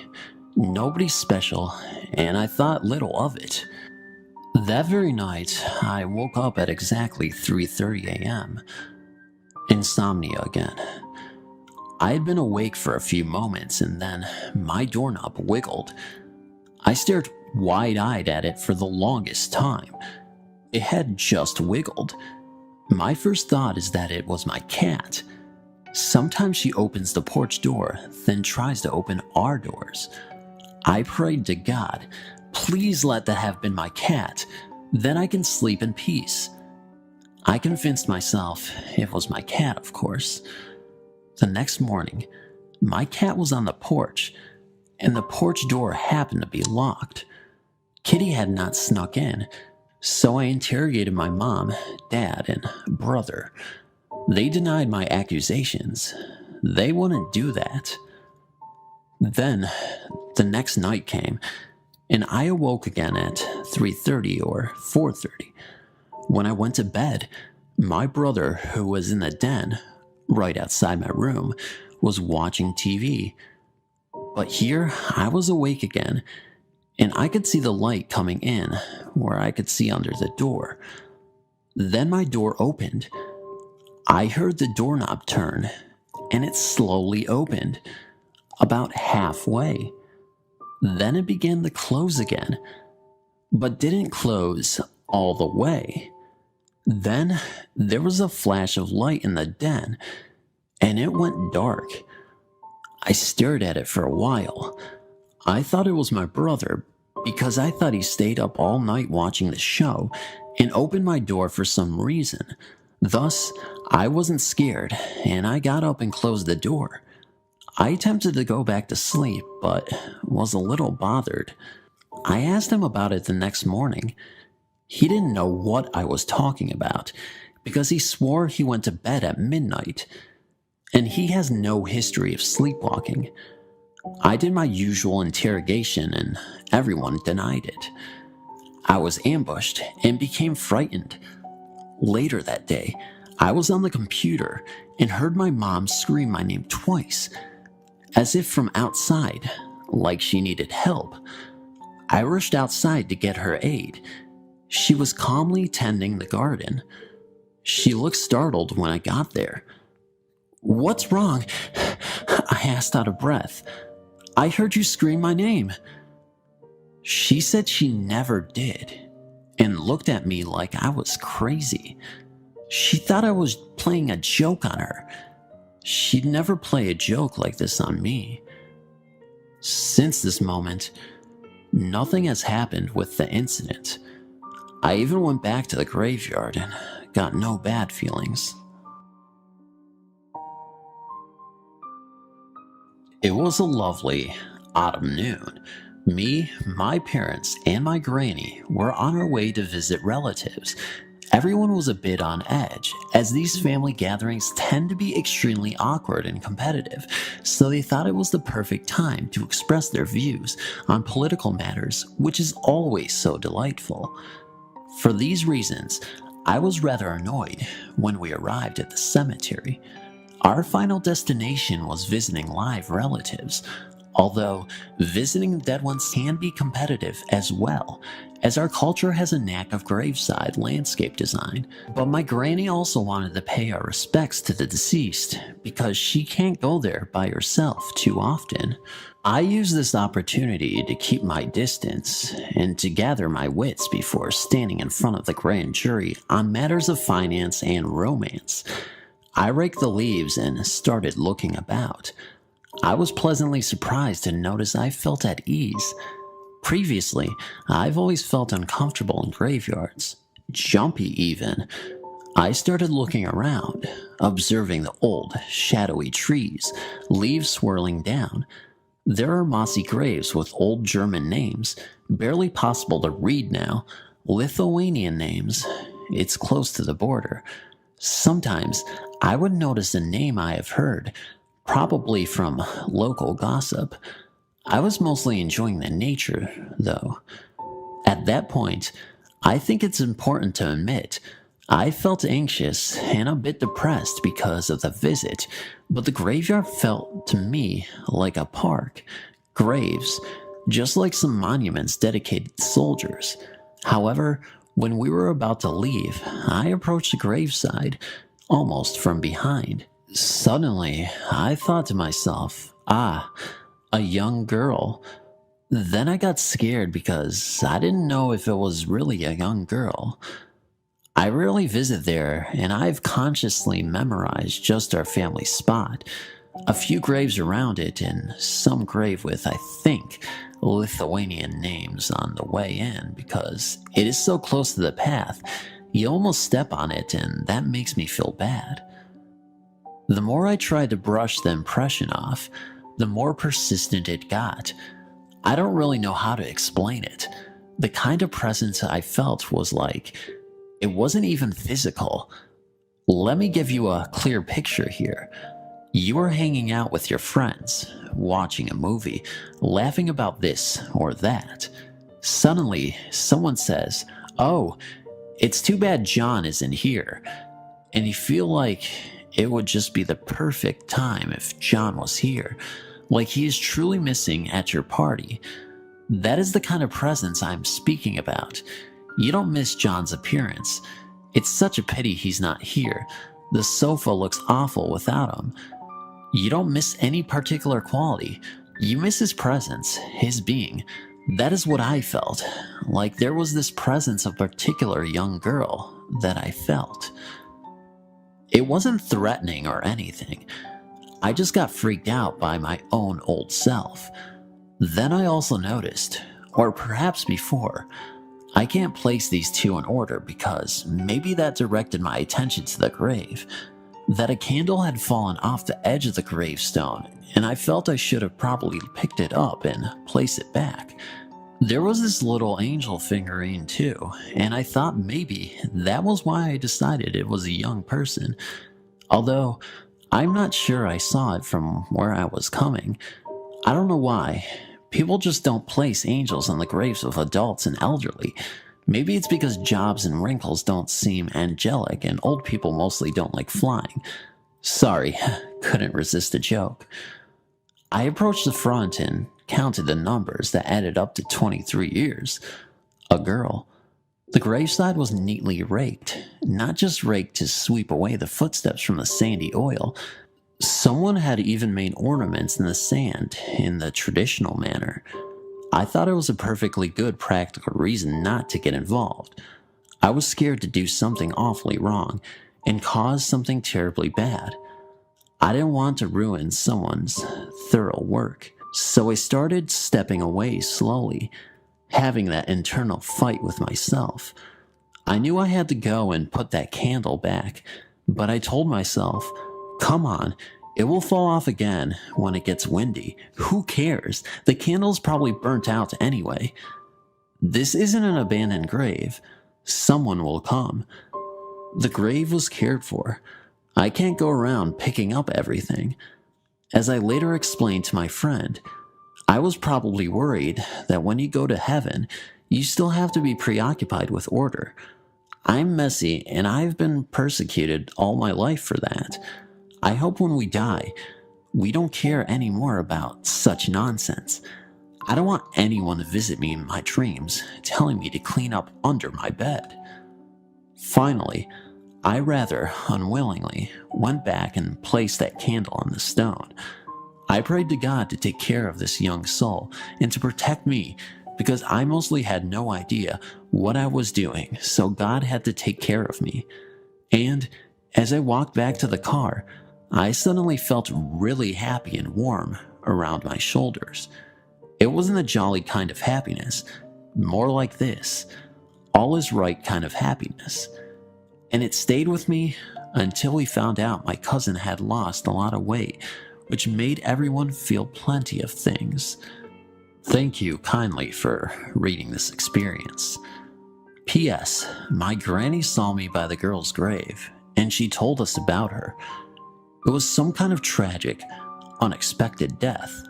Nobody special, and I thought little of it. That very night, I woke up at exactly 3:30 a.m. Insomnia again. I had been awake for a few moments, and then my doorknob wiggled. I stared wide-eyed at it for the longest time. It had just wiggled. My first thought is that it was my cat. Sometimes she opens the porch door, then tries to open our doors. I prayed to God, please let that have been my cat, then I can sleep in peace. I convinced myself it was my cat, of course. The next morning, my cat was on the porch, and the porch door happened to be locked. Kitty had not snuck in, so I interrogated my mom, dad, and brother. They denied my accusations. They wouldn't do that. Then, the next night came, and I awoke again at 3:30 or 4:30. When I went to bed, my brother, who was in the den, right outside my room, was watching TV. But here, I was awake again, and I could see the light coming in where I could see under the door. Then my door opened. I heard the doorknob turn, and it slowly opened, about halfway. Then it began to close again, but didn't close all the way. Then there was a flash of light in the den, and it went dark. I stared at it for a while. I thought it was my brother, because I thought he stayed up all night watching the show and opened my door for some reason. Thus, I wasn't scared, and I got up and closed the door. I attempted to go back to sleep, but was a little bothered. I asked him about it the next morning. He didn't know what I was talking about, because he swore he went to bed at midnight, and he has no history of sleepwalking. I did my usual interrogation, and everyone denied it. I was ambushed and became frightened. Later that day, I was on the computer and heard my mom scream my name twice, as if from outside, like she needed help. I rushed outside to get her aid. She was calmly tending the garden. She looked startled when I got there. "What's wrong?" I asked out of breath. "I heard you scream my name." She said she never did, and looked at me like I was crazy. She thought I was playing a joke on her. She'd never play a joke like this on me. Since this moment, nothing has happened with the incident. I even went back to the graveyard and got no bad feelings. It was a lovely autumn noon. Me, my parents, and my granny were on our way to visit relatives. Everyone was a bit on edge, as these family gatherings tend to be extremely awkward and competitive, so they thought it was the perfect time to express their views on political matters, which is always so delightful. For these reasons, I was rather annoyed when we arrived at the cemetery. Our final destination was visiting live relatives, although visiting dead ones can be competitive as well, as our culture has a knack of graveside landscape design. But my granny also wanted to pay our respects to the deceased, because she can't go there by herself too often. I used this opportunity to keep my distance and to gather my wits before standing in front of the grand jury on matters of finance and romance. I raked the leaves and started looking about. I was pleasantly surprised to notice I felt at ease. Previously, I've always felt uncomfortable in graveyards, jumpy even. I started looking around, observing the old, shadowy trees, leaves swirling down. There are mossy graves with old German names, barely possible to read now, Lithuanian names. It's close to the border. Sometimes I would notice a name I have heard, probably from local gossip. I was mostly enjoying the nature, though. At that point, I think it's important to admit, I felt anxious and a bit depressed because of the visit, but the graveyard felt to me like a park. Graves, just like some monuments dedicated to soldiers. However, when we were about to leave, I approached the graveside, almost from behind. Suddenly, I thought to myself, a young girl. Then I got scared because I didn't know if it was really a young girl. I rarely visit there, and I've consciously memorized just our family spot, a few graves around it, and some grave with, I think, Lithuanian names on the way in, because it is so close to the path, you almost step on it, and that makes me feel bad. The more I tried to brush the impression off, the more persistent it got. I don't really know how to explain it. The kind of presence I felt was like, it wasn't even physical. Let me give you a clear picture here. You are hanging out with your friends, watching a movie, laughing about this or that. Suddenly, someone says, "Oh, it's too bad John isn't here." And you feel like it would just be the perfect time if John was here, like he is truly missing at your party. That is the kind of presence I'm speaking about. You don't miss John's appearance. It's such a pity he's not here. The sofa looks awful without him. You don't miss any particular quality. You miss his presence, his being. That is what I felt. Like there was this presence of a particular young girl that I felt. It wasn't threatening or anything. I just got freaked out by my own old self. Then I also noticed, or perhaps before, I can't place these two in order because maybe that directed my attention to the grave, that a candle had fallen off the edge of the gravestone, and I felt I should have probably picked it up and placed it back. There was this little angel figurine too, and I thought maybe that was why I decided it was a young person, although I'm not sure I saw it from where I was coming. I don't know why. People just don't place angels on the graves of adults and elderly. Maybe it's because jobs and wrinkles don't seem angelic and old people mostly don't like flying. Sorry, couldn't resist a joke. I approached the front and counted the numbers that added up to 23 years. A girl. The graveside was neatly raked, not just raked to sweep away the footsteps from the sandy oil. Someone had even made ornaments in the sand in the traditional manner. I thought it was a perfectly good practical reason not to get involved. I was scared to do something awfully wrong and cause something terribly bad. I didn't want to ruin someone's thorough work, so I started stepping away slowly, having that internal fight with myself. I knew I had to go and put that candle back, but I told myself, come on, it will fall off again when it gets windy. Who cares? The candle's probably burnt out anyway. This isn't an abandoned grave. Someone will come. The grave was cared for. I can't go around picking up everything. As I later explained to my friend, I was probably worried that when you go to heaven, you still have to be preoccupied with order. I'm messy and I've been persecuted all my life for that. I hope when we die, we don't care anymore about such nonsense. I don't want anyone to visit me in my dreams, telling me to clean up under my bed. Finally, I rather unwillingly went back and placed that candle on the stone. I prayed to God to take care of this young soul and to protect me because I mostly had no idea what I was doing, so God had to take care of me. And as I walked back to the car, I suddenly felt really happy and warm around my shoulders. It wasn't a jolly kind of happiness, more like this, all is right kind of happiness. And it stayed with me until we found out my cousin had lost a lot of weight which made everyone feel plenty of things. Thank you kindly for reading this experience. P.S. My granny saw me by the girl's grave, and she told us about her. It was some kind of tragic, unexpected death.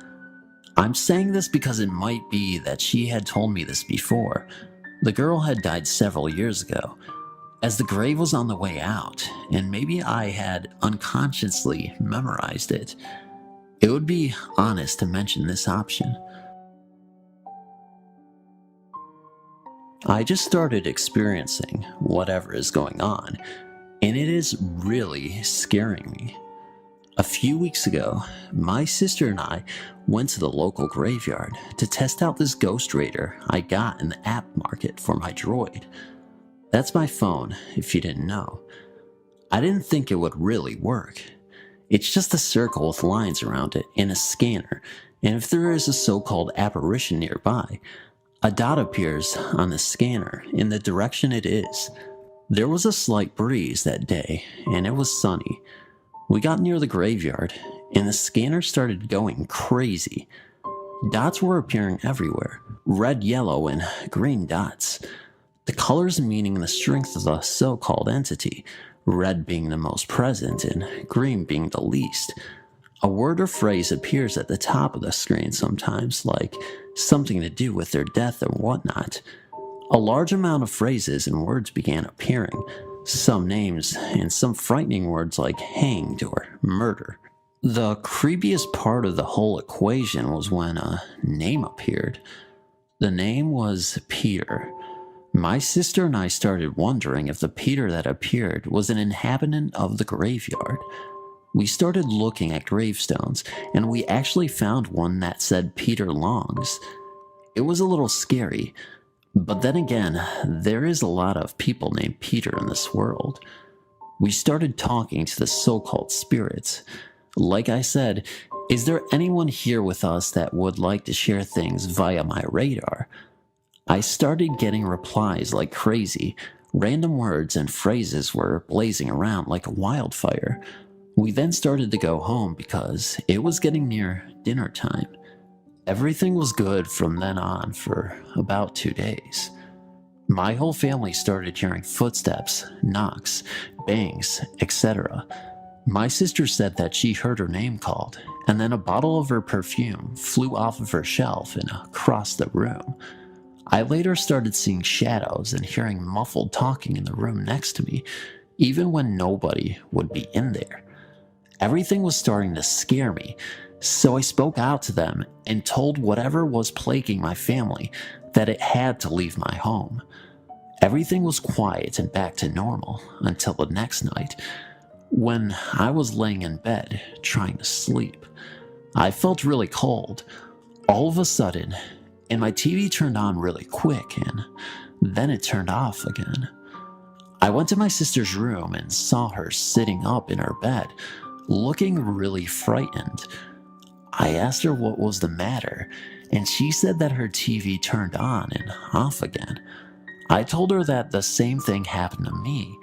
I'm saying this because it might be that she had told me this before. The girl had died several years ago, as the grave was on the way out, and maybe I had unconsciously memorized it. It would be honest to mention this option. I just started experiencing whatever is going on, and it is really scaring me. A few weeks ago, my sister and I went to the local graveyard to test out this ghost radar I got in the app market for my droid. That's my phone, if you didn't know. I didn't think it would really work. It's just a circle with lines around it and a scanner, and if there is a so-called apparition nearby, a dot appears on the scanner in the direction it is. There was a slight breeze that day, and it was sunny. We got near the graveyard, and the scanner started going crazy. Dots were appearing everywhere, red, yellow, and green dots. The colors meaning the strength of the so-called entity, red being the most present and green being the least. A word or phrase appears at the top of the screen sometimes, like something to do with their death or whatnot. A large amount of phrases and words began appearing, some names and some frightening words like hanged or murder. The creepiest part of the whole equation was when a name appeared. The name was Peter. My sister and I started wondering if the Peter that appeared was an inhabitant of the graveyard. We started looking at gravestones, and we actually found one that said Peter Longs. It was a little scary, but then again, there is a lot of people named Peter in this world. We started talking to the so-called spirits. Like I said, is there anyone here with us that would like to share things via my radar? I started getting replies like crazy. Random words and phrases were blazing around like a wildfire. We then started to go home because it was getting near dinner time. Everything was good from then on for about 2 days. My whole family started hearing footsteps, knocks, bangs, etc. My sister said that she heard her name called, and then a bottle of her perfume flew off of her shelf and across the room. I later started seeing shadows and hearing muffled talking in the room next to me, even when nobody would be in there. Everything was starting to scare me, so I spoke out to them and told whatever was plaguing my family that it had to leave my home. Everything was quiet and back to normal until the next night, when I was laying in bed trying to sleep. I felt really cold, all of a sudden, and my TV turned on really quick, and then it turned off again. I went to my sister's room and saw her sitting up in her bed, looking really frightened. I asked her what was the matter, and she said that her TV turned on and off again. I told her that the same thing happened to me.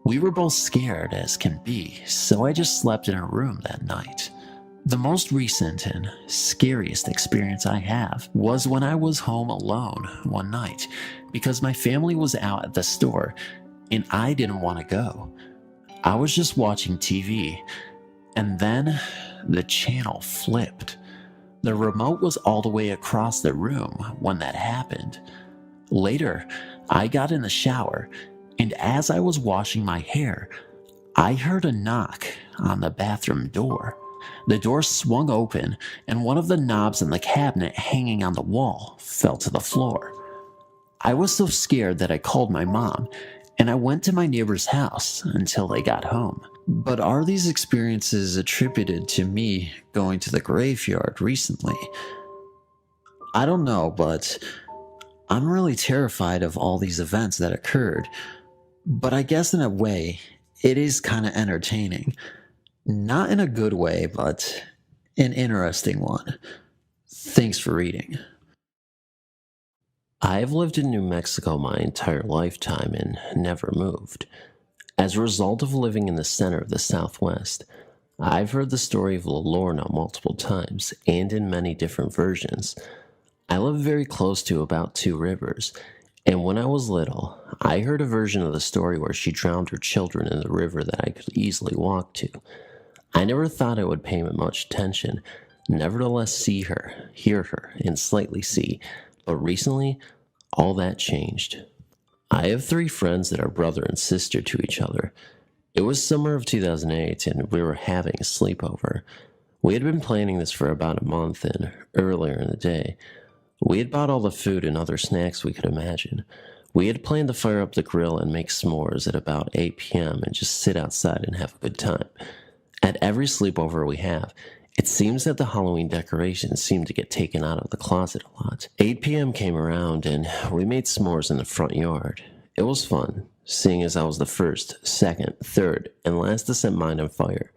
We were both scared as can be, so I just slept in her room that night. The most recent and scariest experience I have was when I was home alone one night because my family was out at the store and I didn't want to go. I was just watching TV, and then the channel flipped. The remote was all the way across the room when that happened. Later, I got in the shower, and as I was washing my hair, I heard a knock on the bathroom door. The door swung open, and one of the knobs in the cabinet hanging on the wall fell to the floor. I was so scared that I called my mom, and I went to my neighbor's house until they got home. But are these experiences attributed to me going to the graveyard recently? I don't know, but I'm really terrified of all these events that occurred. But I guess in a way, it is kind of entertaining. Not in a good way, but an interesting one. Thanks for reading.
I've lived in New Mexico my entire lifetime and never moved. As a result of living in the center of the Southwest, I've heard the story of La Lorna multiple times, and in many different versions. I live very close to about 2 rivers, and when I was little, I heard a version of the story where she drowned her children in the river that I could easily walk to. I never thought I would pay much attention, nevertheless see her, hear her, and slightly see, but recently, all that changed. I have 3 friends that are brother and sister to each other. It was summer of 2008, and we were having a sleepover. We had been planning this for about a month, and earlier in the day, we had bought all the food and other snacks we could imagine. We had planned to fire up the grill and make s'mores at about 8 p.m. and just sit outside and have a good time. At every sleepover we have, it seems that the Halloween decorations seem to get taken out of the closet a lot. 8 p.m. came around, and we made s'mores in the front yard. It was fun, seeing as I was the first, second, third, and last to set mine on fire.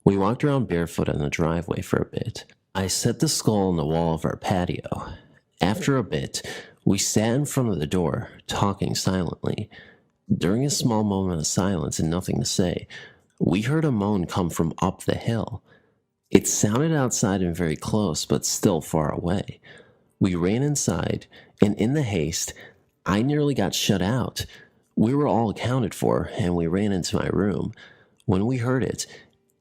We walked around barefoot in the driveway for a bit. I set the skull on the wall of our patio. After a bit, we sat in front of the door, talking silently. During a small moment of silence and nothing to say, we heard a moan come from up the hill. It sounded outside and very close, but still far away. We ran inside, and in the haste, I nearly got shut out. We were all accounted for, and we ran into my room. When we heard it,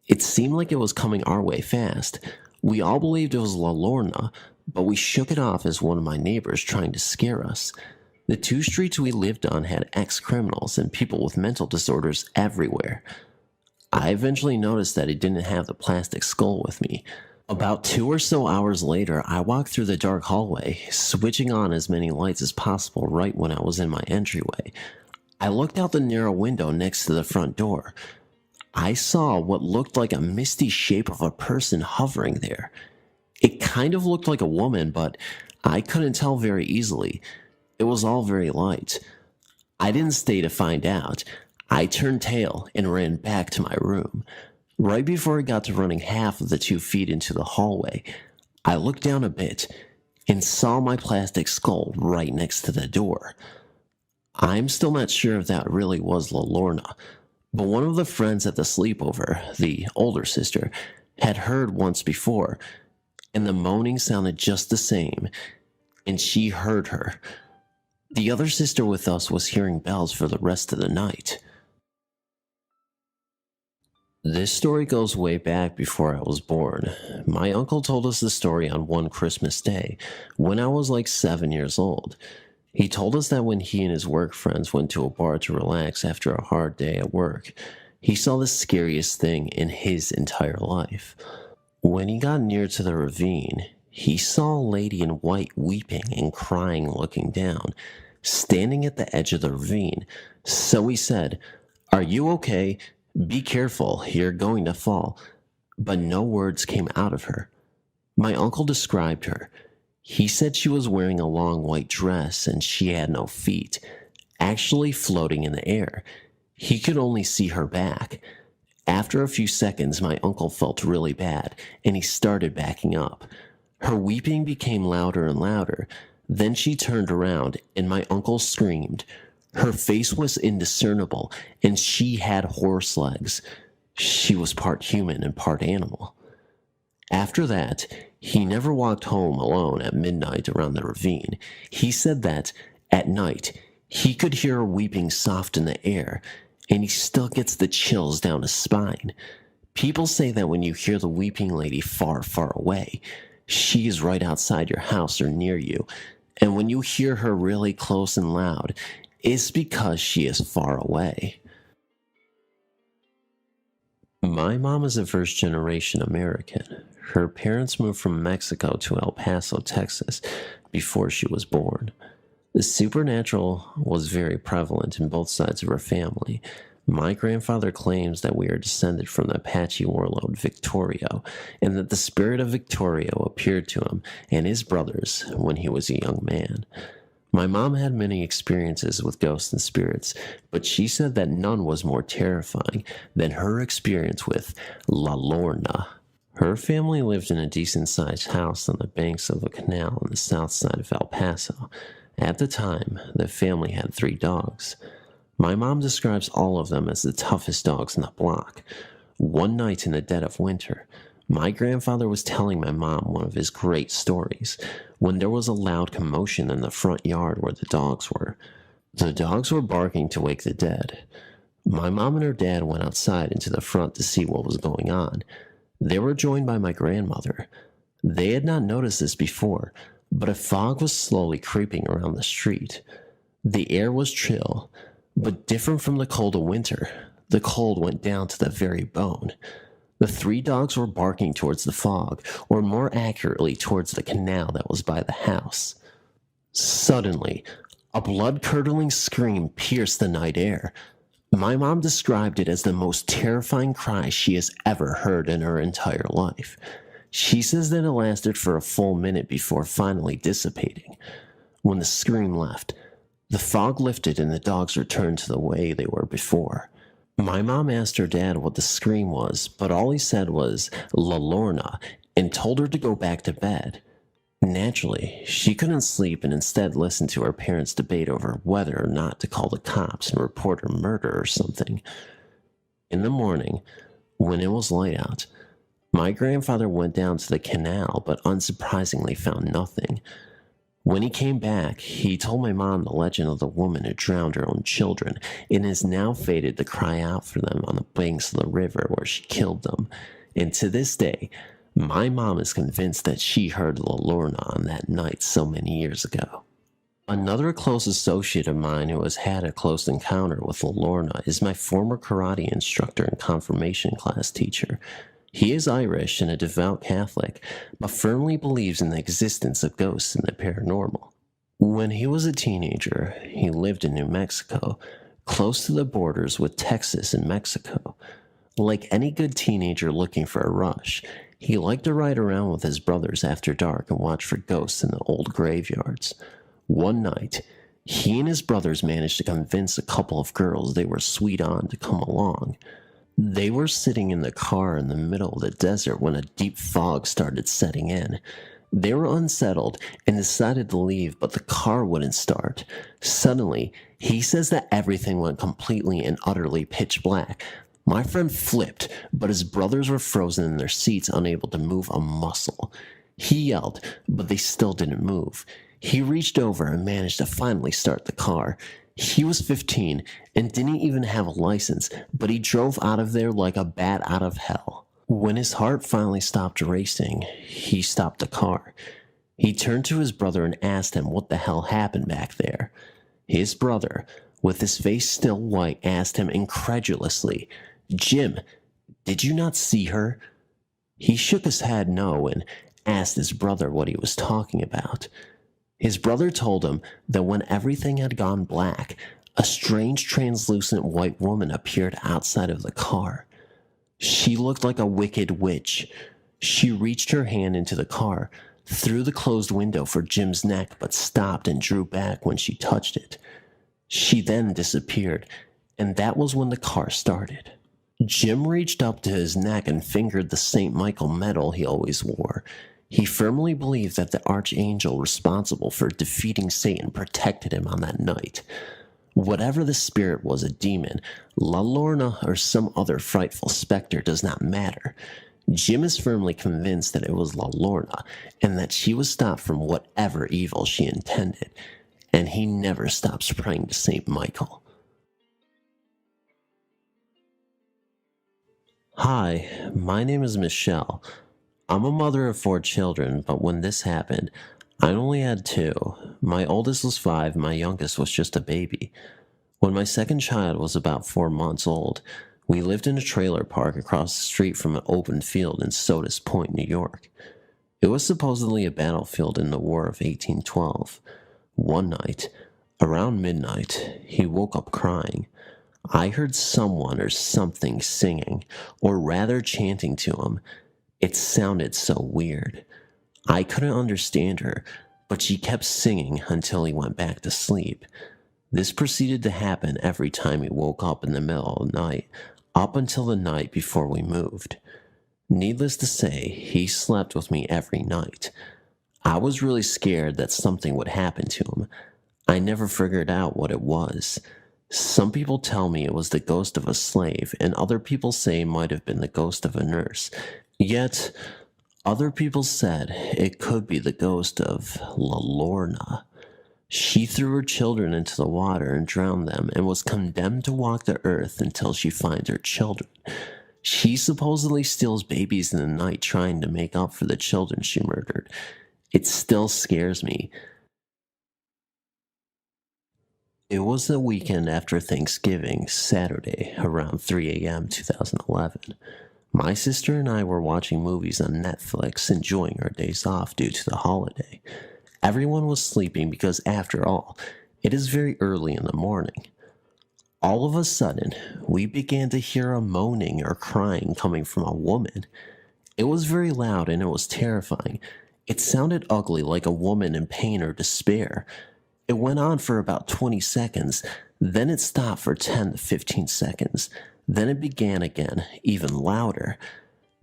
it seemed like it was coming our way fast. We all believed it was La Lorna, but we shook it off as one of my neighbors trying to scare us. The 2 streets we lived on had ex-criminals and people with mental disorders everywhere. I eventually noticed that it didn't have the plastic skull with me. About 2 or so hours later, I walked through the dark hallway, switching on as many lights as possible right when I was in my entryway. I looked out the narrow window next to the front door. I saw what looked like a misty shape of a person hovering there. It kind of looked like a woman, but I couldn't tell very easily. It was all very light. I didn't stay to find out. I turned tail and ran back to my room. Right before I got to running half of the 2 feet into the hallway, I looked down a bit and saw my plastic skull right next to the door. I'm still not sure if that really was La Lorna, but one of the friends at the sleepover, the older sister, had heard once before, and the moaning sounded just the same, and she heard her. The other sister with us was hearing bells for the rest of the night. This story goes way back before I was born. My uncle told us the story on one Christmas day, when I was like 7 years old. He told us that when he and his work friends went to a bar to relax after a hard day at work, he saw the scariest thing in his entire life. When he got near to the ravine, he saw a lady in white weeping and crying looking down, standing at the edge of the ravine. So he said, "Are you okay? Be careful, you're going to fall." But no words came out of her. My uncle described her. He said she was wearing a long white dress and she had no feet, actually floating in the air. He could only see her back. After a few seconds, my uncle felt really bad, and he started backing up. Her weeping became louder and louder. Then she turned around, and my uncle screamed. Her face was indiscernible, and she had horse legs. She was part human and part animal. After that, he never walked home alone at midnight around the ravine. He said that, at night, he could hear her weeping soft in the air, and he still gets the chills down his spine. People say that when you hear the weeping lady far, far away, she is right outside your house or near you, and when you hear her really close and loud, it's because she is far away. My mom is a first-generation American. Her parents moved from Mexico to El Paso, Texas, before she was born. The supernatural was very prevalent in both sides of her family. My grandfather claims that we are descended from the Apache warlord Victorio, and that the spirit of Victorio appeared to him and his brothers when he was a young man. My mom had many experiences with ghosts and spirits, but she said that none was more terrifying than her experience with La Lorna. Her family lived in a decent-sized house on the banks of a canal on the south side of El Paso. At the time, the family had 3 dogs. My mom describes all of them as the toughest dogs in the block.
One night in the dead of winter, my grandfather was telling my mom one of his great stories when there was a loud commotion in the front yard where the dogs were. The dogs were barking to wake the dead. My mom and her dad went outside into the front to see what was going on. They were joined by my grandmother. They had not noticed this before, but a fog was slowly creeping around the street. The air was chill, but different from the cold of winter. The cold went down to the very bone. The three dogs were barking towards the fog, or more accurately towards the canal that was by the house. Suddenly, a blood-curdling scream pierced the night air. My mom described it as the most terrifying cry she has ever heard in her entire life. She says that it lasted for a full minute before finally dissipating. When the scream left, the fog lifted and the dogs returned to the way they were before. My mom asked her dad what the scream was, but all he said was La Lorna and told her to go back to bed. Naturally, she couldn't sleep and instead listened to her parents debate over whether or not to call the cops and report her murder or something. In the morning, when it was light out, my grandfather went down to the canal but unsurprisingly found nothing. When he came back, he told my mom the legend of the woman who drowned her own children and is now fated to cry out for them on the banks of the river where she killed them. And to this day, my mom is convinced that she heard La Lorna on that night so many years ago. Another close associate of mine who has had a close encounter with La Lorna is my former karate instructor and confirmation class teacher. He is Irish and a devout Catholic, but firmly believes in the existence of ghosts and the paranormal. When he was a teenager, he lived in New Mexico, close to the borders with Texas and Mexico. Like any good teenager looking for a rush, he liked to ride around with his brothers after dark and watch for ghosts in the old graveyards. One night, he and his brothers managed to convince a couple of girls they were sweet on to come along. They were sitting in the car in the middle of the desert when a deep fog started setting in. They were unsettled and decided to leave, but the car wouldn't start. Suddenly, he says that everything went completely and utterly pitch black. My friend flipped, but his brothers were frozen in their seats, unable to move a muscle. He yelled, but they still didn't move. He reached over and managed to finally start the car. He was 15 and didn't even have a license, but he drove out of there like a bat out of hell. When his heart finally stopped racing, he stopped the car. He turned to his brother and asked him what the hell happened back there. His brother, with his face still white, asked him incredulously, "Jim, did you not see her?" He shook his head no and asked his brother what he was talking about. His brother told him that when everything had gone black, a strange translucent white woman appeared outside of the car. She looked like a wicked witch. She reached her hand into the car, through the closed window for Jim's neck, but stopped and drew back when she touched it. She then disappeared, and that was when the car started. Jim reached up to his neck and fingered the St. Michael medal he always wore. He firmly believed that the archangel responsible for defeating Satan protected him on that night. Whatever the spirit was, a demon, La Lorna, or some other frightful specter does not matter. Jim is firmly convinced that it was La Lorna, and that she was stopped from whatever evil she intended, and he never stops praying to St. Michael. Hi, my name is Michelle. I'm a mother of 4 children, but when this happened, I only had 2. My oldest was 5, my youngest was just a baby. When my second child was about 4 months old, we lived in a trailer park across the street from an open field in Sodus Point, New York. It was supposedly a battlefield in the War of 1812. One night, around midnight, he woke up crying. I heard someone or something singing, or rather chanting to him. It sounded so weird. I couldn't understand her, but she kept singing until he went back to sleep. This proceeded to happen every time he woke up in the middle of the night, up until the night before we moved. Needless to say, he slept with me every night. I was really scared that something would happen to him. I never figured out what it was. Some people tell me it was the ghost of a slave, and other people say it might have been the ghost of a nurse. Yet, other people said it could be the ghost of Lorna. She threw her children into the water and drowned them and was condemned to walk the earth until she finds her children. She supposedly steals babies in the night trying to make up for the children she murdered. It still scares me. It was the weekend after Thanksgiving, Saturday, around 3 a.m. 2011. My sister and I were watching movies on Netflix, enjoying our days off due to the holiday. Everyone was sleeping because, after all, it is very early in the morning. All of a sudden, we began to hear a moaning or crying coming from a woman. It was very loud and it was terrifying. It sounded ugly, like a woman in pain or despair. It went on for about 20 seconds, then it stopped for 10 to 15 seconds. Then it began again, even louder.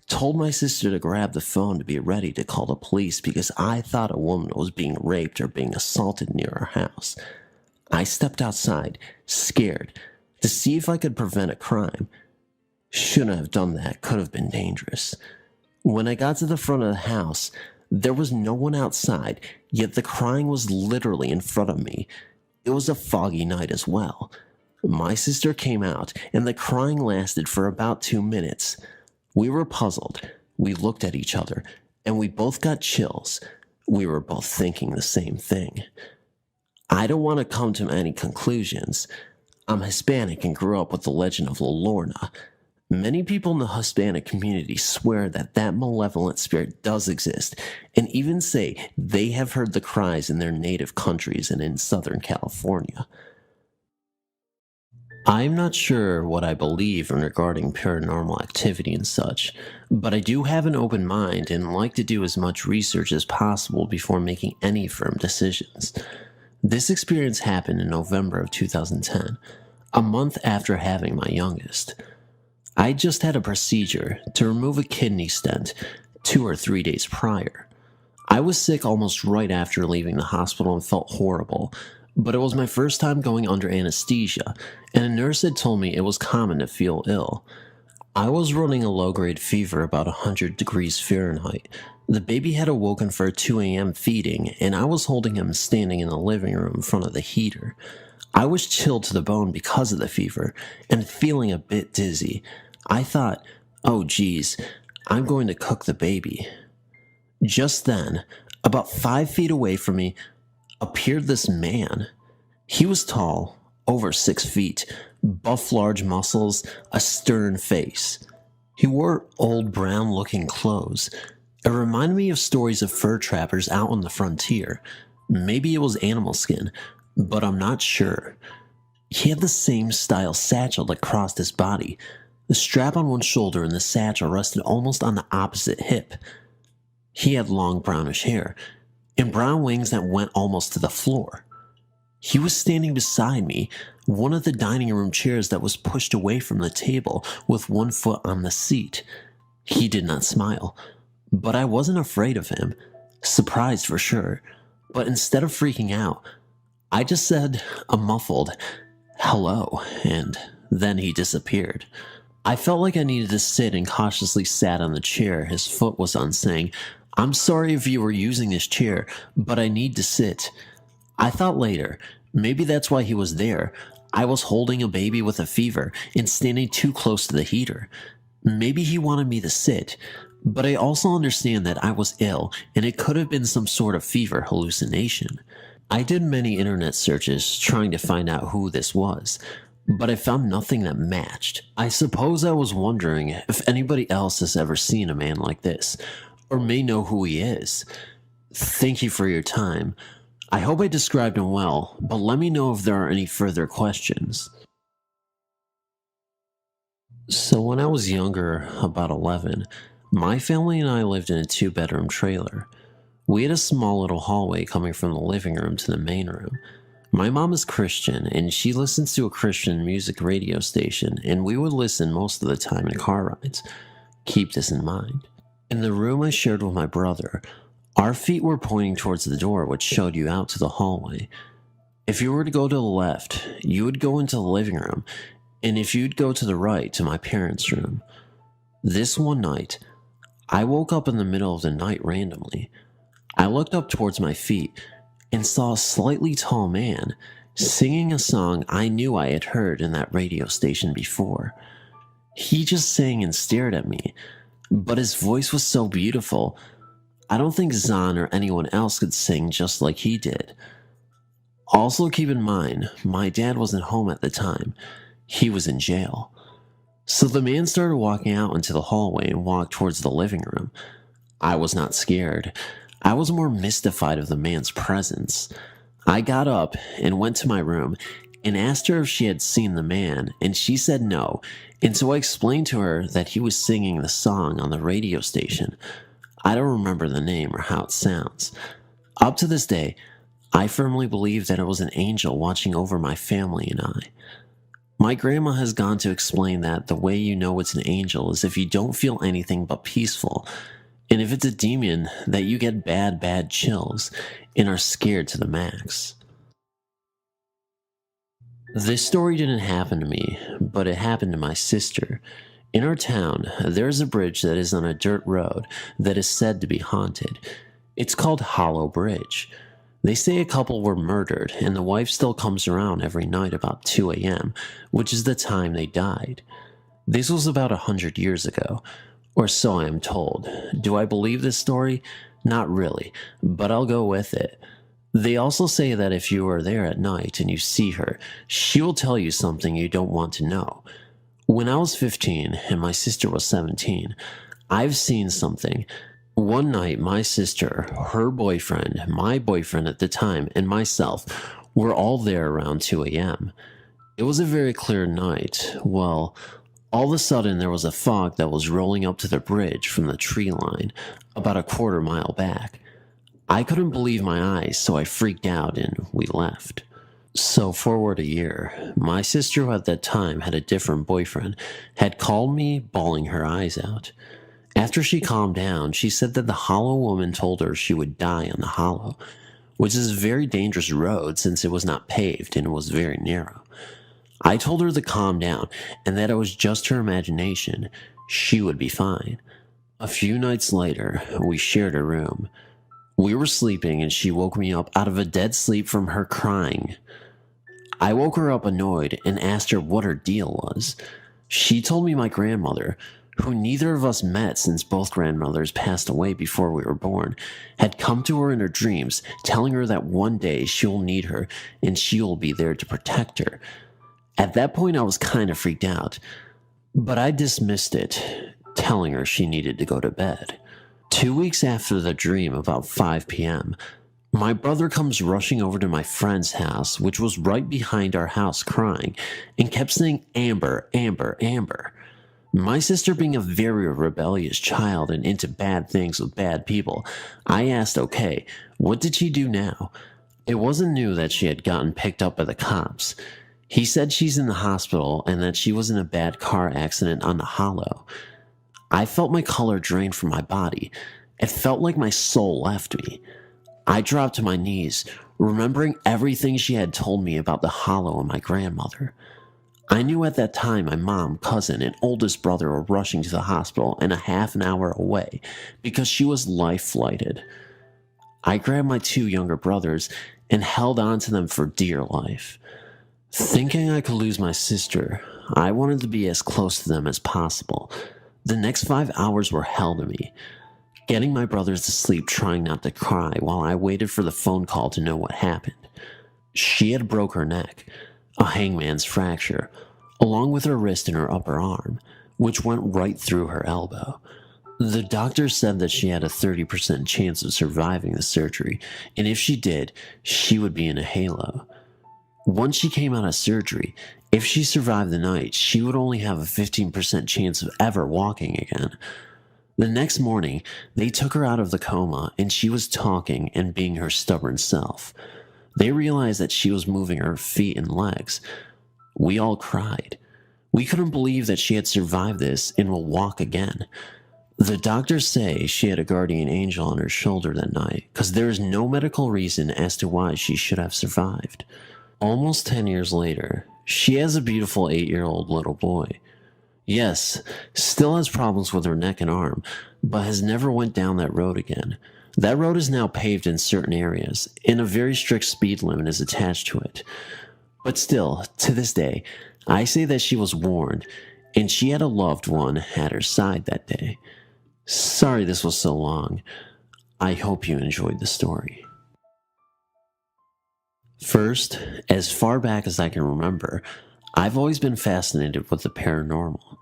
Told my sister to grab the phone to be ready to call the police because I thought a woman was being raped or being assaulted near our house. I stepped outside, scared, to see if I could prevent a crime. Shouldn't have done that, could have been dangerous. When I got to the front of the house, there was no one outside, yet the crying was literally in front of me. It was a foggy night as well. My sister came out, and the crying lasted for about 2 minutes. We were puzzled. We looked at each other, and we both got chills. We were both thinking the same thing. I don't want to come to any conclusions. I'm Hispanic and grew up with the legend of La Lorna. Many people in the Hispanic community swear that that malevolent spirit does exist, and even say they have heard the cries in their native countries and in Southern California. I'm not sure what I believe in regarding paranormal activity and such, but I do have an open mind and like to do as much research as possible before making any firm decisions. This experience happened in November of 2010, a month after having my youngest. I just had a procedure to remove a kidney stent 2 or 3 days prior. I was sick almost right after leaving the hospital and felt horrible, but it was my first time going under anesthesia, and a nurse had told me it was common to feel ill. I was running a low-grade fever about 100 degrees Fahrenheit. The baby had awoken for a 2 a.m. feeding, and I was holding him standing in the living room in front of the heater. I was chilled to the bone because of the fever, and feeling a bit dizzy. I thought, oh geez, I'm going to cook the baby. Just then, about 5 feet away from me, appeared this man. He was tall, over 6 feet, buff large muscles, a stern face. He wore old brown-looking clothes. It reminded me of stories of fur trappers out on the frontier. Maybe it was animal skin, but I'm not sure. He had the same style satchel that crossed his body. The strap on one shoulder and the satchel rested almost on the opposite hip. He had long brownish hair and brown wings that went almost to the floor. He was standing beside me, one of the dining room chairs that was pushed away from the table with one foot on the seat. He did not smile, but I wasn't afraid of him, surprised for sure. But instead of freaking out, I just said a muffled hello, and then he disappeared. I felt like I needed to sit and cautiously sat on the chair his foot was on, saying, I'm sorry if you were using this chair, but I need to sit. I thought later, maybe that's why he was there. I was holding a baby with a fever and standing too close to the heater. Maybe he wanted me to sit, but I also understand that I was ill and it could have been some sort of fever hallucination. I did many internet searches trying to find out who this was, but I found nothing that matched. I suppose I was wondering if anybody else has ever seen a man like this, or may know who he is. Thank you for your time. I hope I described him well, but let me know if there are any further questions. So when I was younger, about 11, my family and I lived in a 2-bedroom trailer. We had a small little hallway coming from the living room to the main room. My mom is Christian, and she listens to a Christian music radio station, and we would listen most of the time in car rides. Keep this in mind. In the room I shared with my brother, our feet were pointing towards the door which showed you out to the hallway. If you were to go to the left, you would go into the living room, and if you'd go to the right, to my parents' room. This one night, I woke up in the middle of the night randomly. I looked up towards my feet and saw a slightly tall man singing a song I knew I had heard in that radio station before. He just sang and stared at me, but his voice was so beautiful. I don't think Zahn or anyone else could sing just like he did. Also keep in mind, my dad wasn't home at the time. He was in jail. So the man started walking out into the hallway and walked towards the living room. I was not scared. I was more mystified of the man's presence. I got up and went to my room and asked her if she had seen the man, and she said no, and so I explained to her that he was singing the song on the radio station. I don't remember the name or how it sounds. Up to this day, I firmly believe that it was an angel watching over my family and I. My grandma has gone to explain that the way you know it's an angel is if you don't feel anything but peaceful, and if it's a demon, that you get bad chills and are scared to the max. This story didn't happen to me, but it happened to my sister. In our town, there is a bridge that is on a dirt road that is said to be haunted. It's called Hollow Bridge. They say a couple were murdered, and the wife still comes around every night about 2 a.m., which is the time they died. This was about 100 years ago, or so I am told. Do I believe this story? Not really, but I'll go with it. They also say that if you are there at night and you see her, she will tell you something you don't want to know. When I was 15 and my sister was 17, I've seen something. One night, my sister, her boyfriend, my boyfriend at the time, and myself were all there around 2 a.m. It was a very clear night. Well, all of a sudden there was a fog that was rolling up to the bridge from the tree line, about a quarter mile back. I couldn't believe my eyes, so I freaked out and we left. So forward a year, my sister who at that time had a different boyfriend had called me bawling her eyes out. After she calmed down, she said that the hollow woman told her she would die on the hollow, which is a very dangerous road since it was not paved and it was very narrow. I told her to calm down and that it was just her imagination. She would be fine. A few nights later, we shared a room. We were sleeping and she woke me up out of a dead sleep from her crying. I woke her up annoyed and asked her what her deal was. She told me my grandmother, who neither of us met since both grandmothers passed away before we were born, had come to her in her dreams, telling her that one day she will need her and she will be there to protect her. At that point, I was kind of freaked out, but I dismissed it, telling her she needed to go to bed. 2 weeks after the dream, about 5 p.m., my brother comes rushing over to my friend's house, which was right behind our house, crying, and kept saying, "Amber, Amber, Amber." My sister being a very rebellious child and into bad things with bad people, I asked, okay, what did she do now? It wasn't new that she had gotten picked up by the cops. He said she's in the hospital and that she was in a bad car accident on the hollow. I felt my color drain from my body. It felt like my soul left me. I dropped to my knees, remembering everything she had told me about the hollow and my grandmother. I knew at that time my mom, cousin, and oldest brother were rushing to the hospital and a half an hour away because she was life-flighted. I grabbed my 2 younger brothers and held on to them for dear life. Thinking I could lose my sister, I wanted to be as close to them as possible. The next 5 hours were hell to me, getting my brothers to sleep trying not to cry while I waited for the phone call to know what happened. She had broke her neck, a hangman's fracture, along with her wrist and her upper arm, which went right through her elbow. The doctor said that she had a 30% chance of surviving the surgery, and if she did, she would be in a halo. Once she came out of surgery, if she survived the night, she would only have a 15% chance of ever walking again. The next morning, they took her out of the coma, and she was talking and being her stubborn self. They realized that she was moving her feet and legs. We all cried. We couldn't believe that she had survived this and will walk again. The doctors say she had a guardian angel on her shoulder that night because there is no medical reason as to why she should have survived. Almost 10 years later, she has a beautiful 8-year-old little boy. Yes, still has problems with her neck and arm, but has never went down that road again. That road is now paved in certain areas, and a very strict speed limit is attached to it. But still, to this day, I say that she was warned, and she had a loved one at her side that day. Sorry this was so long. I hope you enjoyed the story. First, as far back as I can remember, I've always been fascinated with the paranormal.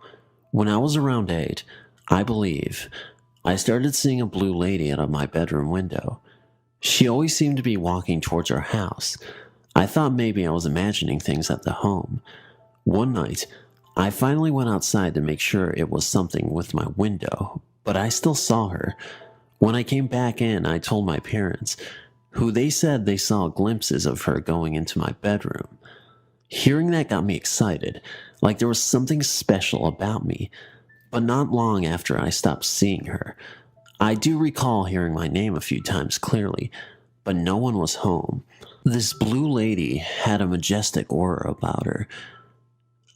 When I was around 8, I believe, I started seeing a blue lady out of my bedroom window. She always seemed to be walking towards our house. I thought maybe I was imagining things at the home. One night, I finally went outside to make sure it was something with my window, but I still saw her. When I came back in, I told my parents, who they said they saw glimpses of her going into my bedroom. Hearing that got me excited, like there was something special about me, but not long after I stopped seeing her. I do recall hearing my name a few times clearly, but no one was home. This blue lady had a majestic aura about her,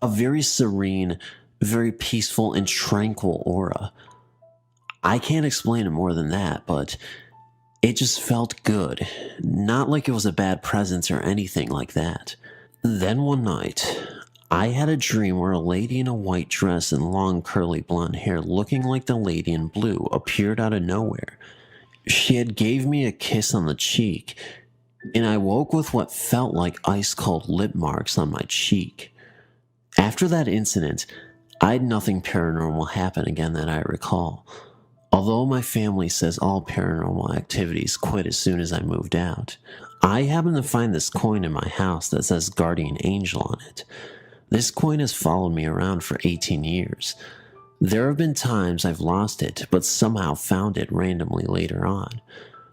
a very serene, very peaceful and tranquil aura. I can't explain it more than that, but it just felt good, not like it was a bad presence or anything like that. Then one night, I had a dream where a lady in a white dress and long curly blonde hair looking like the lady in blue appeared out of nowhere. She had gave me a kiss on the cheek, and I woke with what felt like ice-cold lip marks on my cheek. After that incident, I had nothing paranormal happen again that I recall. Although my family says all paranormal activities quit as soon as I moved out, I happened to find this coin in my house that says Guardian Angel on it. This coin has followed me around for 18 years. There have been times I've lost it, but somehow found it randomly later on.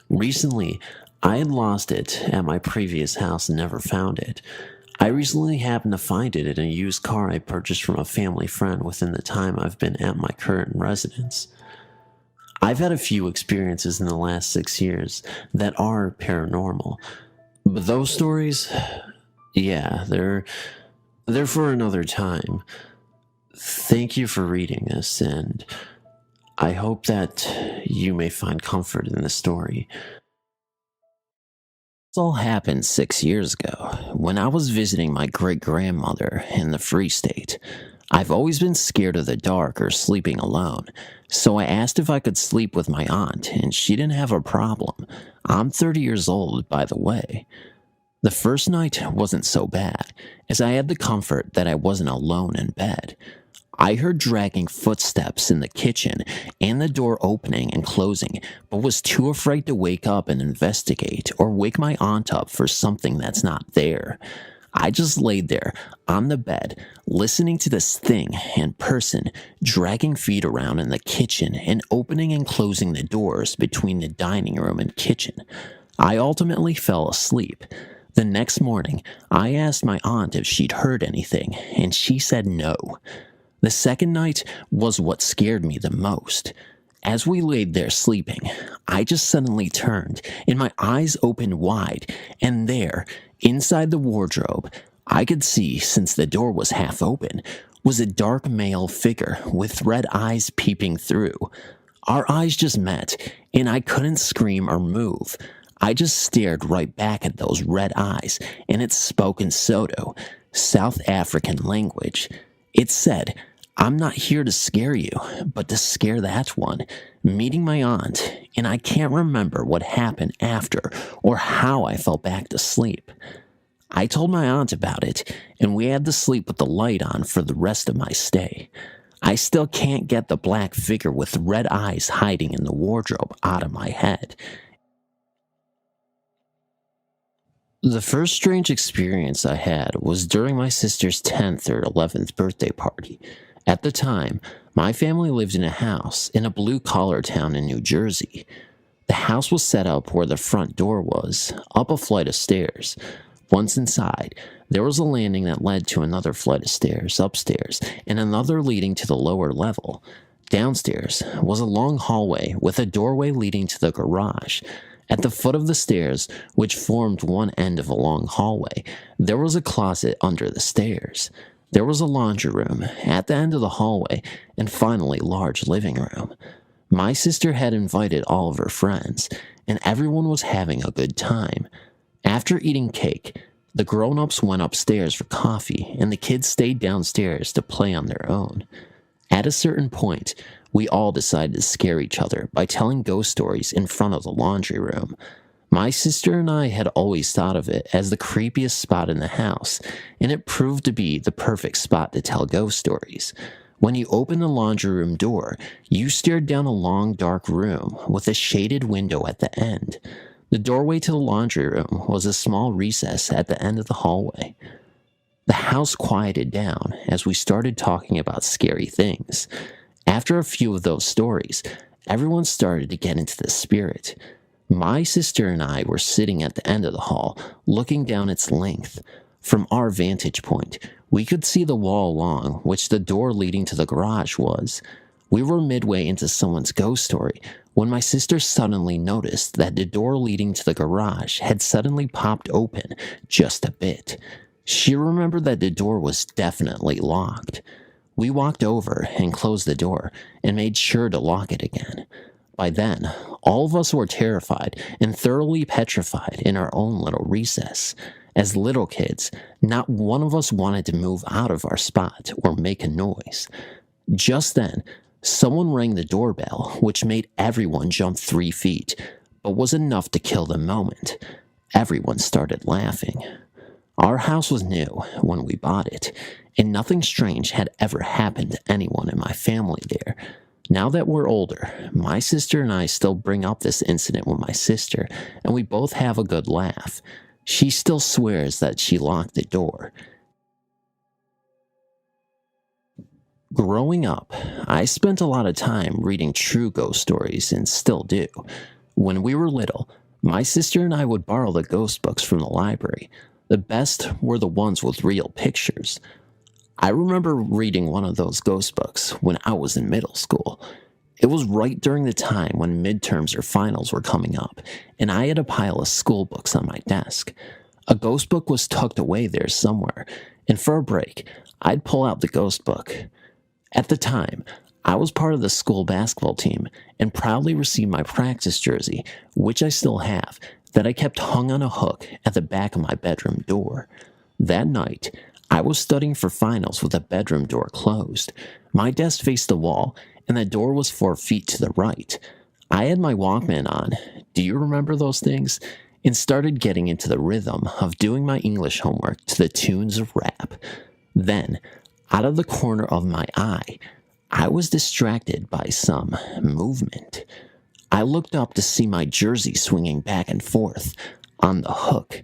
Recently, I had lost it at my previous house and never found it. I recently happened to find it in a used car I purchased from a family friend within the time I've been at my current residence. I've had a few experiences in the last 6 years that are paranormal, but those stories, yeah, they're for another time. Thank you for reading this, and I hope that you may find comfort in the story. This all happened 6 years ago, when I was visiting my great-grandmother in the Free State. I've always been scared of the dark or sleeping alone, so I asked if I could sleep with my aunt, and she didn't have a problem. I'm 30 years old, by the way. The first night wasn't so bad, as I had the comfort that I wasn't alone in bed. I heard dragging footsteps in the kitchen and the door opening and closing, but was too afraid to wake up and investigate or wake my aunt up for something that's not there. I just laid there on the bed, listening to this thing and person dragging feet around in the kitchen and opening and closing the doors between the dining room and kitchen. I ultimately fell asleep. The next morning, I asked my aunt if she'd heard anything, and she said no. The second night was what scared me the most. As we laid there sleeping, I just suddenly turned, and my eyes opened wide, and there, inside the wardrobe, I could see, since the door was half open, was a dark male figure with red eyes peeping through. Our eyes just met, and I couldn't scream or move. I just stared right back at those red eyes, and it spoke in Soto, South African language. It said, "I'm not here to scare you, but to scare that one," meeting my aunt, and I can't remember what happened after or how I fell back to sleep. I told my aunt about it, and we had to sleep with the light on for the rest of my stay. I still can't get the black figure with red eyes hiding in the wardrobe out of my head. The first strange experience I had was during my sister's 10th or 11th birthday party. At the time, my family lived in a house in a blue-collar town in New Jersey. The house was set up where the front door was, up a flight of stairs. Once inside, there was a landing that led to another flight of stairs upstairs and another leading to the lower level. Downstairs was a long hallway with a doorway leading to the garage. At the foot of the stairs, which formed one end of a long hallway, there was a closet under the stairs. There was a laundry room at the end of the hallway, and finally large living room. My sister had invited all of her friends, and everyone was having a good time. After eating cake, the grown-ups went upstairs for coffee, and the kids stayed downstairs to play on their own. At a certain point, we all decided to scare each other by telling ghost stories in front of the laundry room. My sister and I had always thought of it as the creepiest spot in the house, and it proved to be the perfect spot to tell ghost stories. When you opened the laundry room door, you stared down a long dark room with a shaded window at the end. The doorway to the laundry room was a small recess at the end of the hallway. The house quieted down as we started talking about scary things. After a few of those stories, everyone started to get into the spirit. My sister and I were sitting at the end of the hall, looking down its length. From our vantage point, we could see the wall along which the door leading to the garage was. We were midway into someone's ghost story when my sister suddenly noticed that the door leading to the garage had suddenly popped open just a bit. She remembered that the door was definitely locked. We walked over and closed the door and made sure to lock it again. By then, all of us were terrified and thoroughly petrified in our own little recess. As little kids, not one of us wanted to move out of our spot or make a noise. Just then, someone rang the doorbell, which made everyone jump 3 feet, but was enough to kill the moment. Everyone started laughing. Our house was new when we bought it, and nothing strange had ever happened to anyone in my family there. Now that we're older, my sister and I still bring up this incident with my sister, and we both have a good laugh. She still swears that she locked the door. Growing up, I spent a lot of time reading true ghost stories and still do. When we were little, my sister and I would borrow the ghost books from the library. The best were the ones with real pictures. I remember reading one of those ghost books when I was in middle school. It was right during the time when midterms or finals were coming up, and I had a pile of school books on my desk. A ghost book was tucked away there somewhere, and for a break, I'd pull out the ghost book. At the time, I was part of the school basketball team and proudly received my practice jersey, which I still have, that I kept hung on a hook at the back of my bedroom door. That night, I was studying for finals with the bedroom door closed. My desk faced the wall, and the door was 4 feet to the right. I had my Walkman on, do you remember those things? And started getting into the rhythm of doing my English homework to the tunes of rap. Then, out of the corner of my eye, I was distracted by some movement. I looked up to see my jersey swinging back and forth on the hook.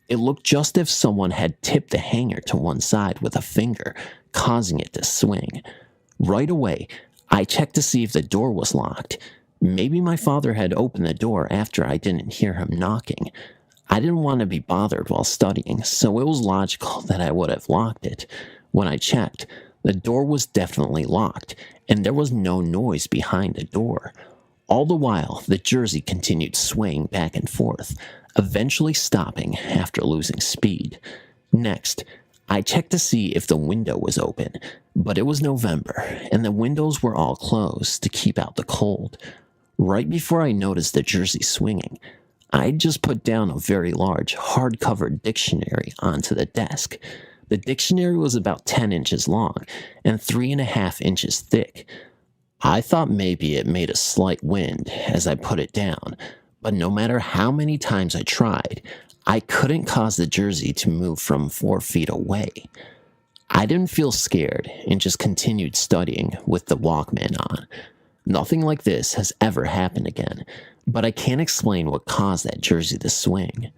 It looked just as if someone had tipped the hanger to one side with a finger, causing it to swing. Right away, I checked to see if the door was locked. Maybe my father had opened the door after I didn't hear him knocking. I didn't want to be bothered while studying, so it was logical that I would have locked it. When I checked, the door was definitely locked, and there was no noise behind the door. All the while, the jersey continued swaying back and forth, eventually stopping after losing speed. Next, I checked to see if the window was open, but it was November, and the windows were all closed to keep out the cold. Right before I noticed the jersey swinging, I just put down a very large, hard-covered dictionary onto the desk. The dictionary was about 10 inches long and 3.5 inches thick. I thought maybe it made a slight wind as I put it down, but no matter how many times I tried, I couldn't cause the jersey to move from 4 feet away. I didn't feel scared and just continued studying with the Walkman on. Nothing like this has ever happened again, but I can't explain what caused that jersey to swing.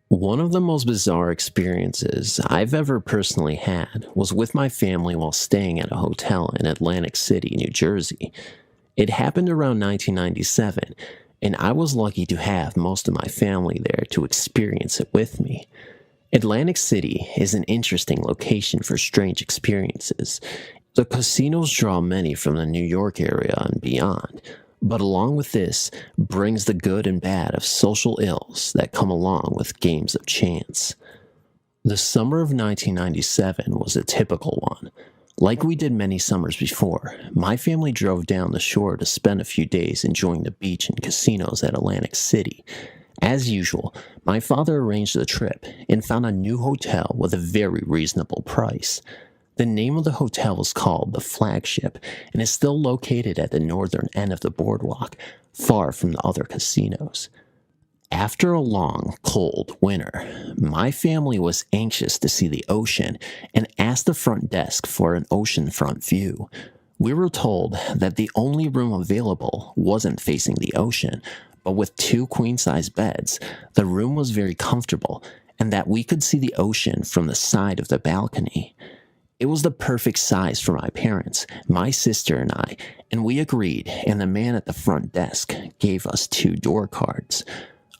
One of the most bizarre experiences I've ever personally had was with my family while staying at a hotel in Atlantic City, New Jersey. It happened around 1997, and I was lucky to have most of my family there to experience it with me. Atlantic City is an interesting location for strange experiences. The casinos draw many from the New York area and beyond. But along with this brings the good and bad of social ills that come along with games of chance. The summer of 1997 was a typical one. Like we did many summers before, my family drove down the shore to spend a few days enjoying the beach and casinos at Atlantic City. As usual, my father arranged the trip and found a new hotel with a very reasonable price. The name of the hotel was called the Flagship and is still located at the northern end of the boardwalk, far from the other casinos. After a long, cold winter, my family was anxious to see the ocean and asked the front desk for an oceanfront view. We were told that the only room available wasn't facing the ocean, but with 2 queen-size beds, the room was very comfortable and that we could see the ocean from the side of the balcony. It was the perfect size for my parents, my sister and I, and we agreed, and the man at the front desk gave us 2 door cards.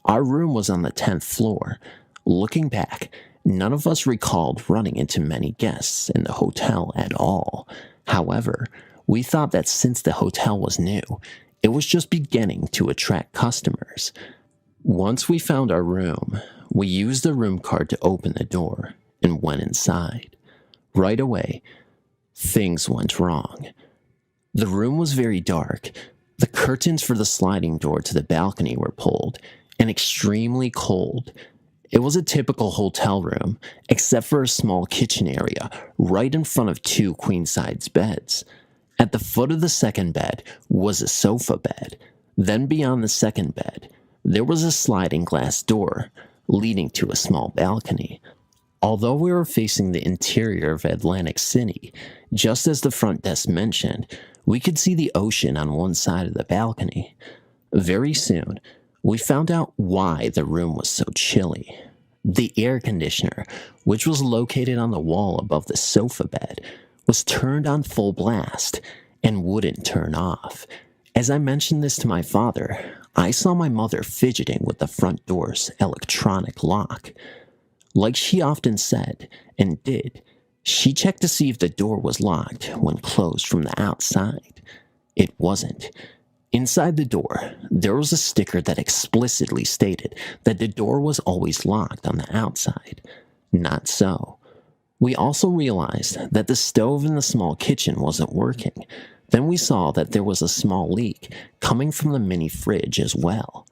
Our room was on the 10th floor. Looking back, none of us recalled running into many guests in the hotel at all. However, we thought that since the hotel was new, it was just beginning to attract customers. Once we found our room, we used the room card to open the door and went inside. Right away, things went wrong. The room was very dark. The curtains for the sliding door to the balcony were pulled, and extremely cold. It was a typical hotel room, except for a small kitchen area right in front of 2 queen-size beds. At the foot of the second bed was a sofa bed. Then beyond the second bed, there was a sliding glass door leading to a small balcony. Although we were facing the interior of Atlantic City, just as the front desk mentioned, we could see the ocean on one side of the balcony. Very soon, we found out why the room was so chilly. The air conditioner, which was located on the wall above the sofa bed, was turned on full blast and wouldn't turn off. As I mentioned this to my father, I saw my mother fidgeting with the front door's electronic lock. Like she often said, and did, she checked to see if the door was locked when closed from the outside. It wasn't. Inside the door, there was a sticker that explicitly stated that the door was always locked on the outside. Not so. We also realized that the stove in the small kitchen wasn't working. Then we saw that there was a small leak coming from the mini fridge as well.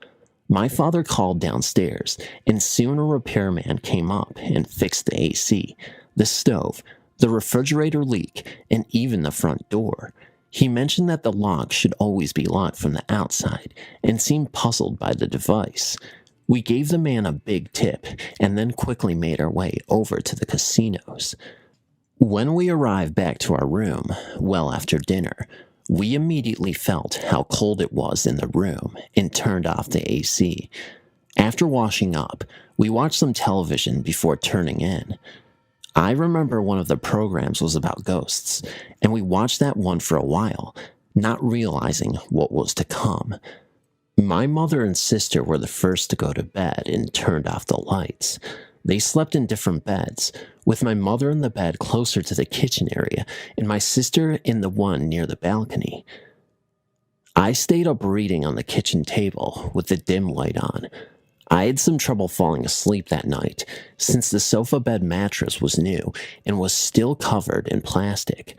My father called downstairs, and soon a repairman came up and fixed the AC, the stove, the refrigerator leak, and even the front door. He mentioned that the lock should always be locked from the outside and seemed puzzled by the device. We gave the man a big tip and then quickly made our way over to the casinos. When we arrived back to our room, well after dinner, we immediately felt how cold it was in the room and turned off the AC. After washing up, we watched some television before turning in. I remember one of the programs was about ghosts, and we watched that one for a while, not realizing what was to come. My mother and sister were the first to go to bed and turned off the lights. They slept in different beds, with my mother in the bed closer to the kitchen area and my sister in the one near the balcony. I stayed up reading on the kitchen table with the dim light on. I had some trouble falling asleep that night since the sofa bed mattress was new and was still covered in plastic.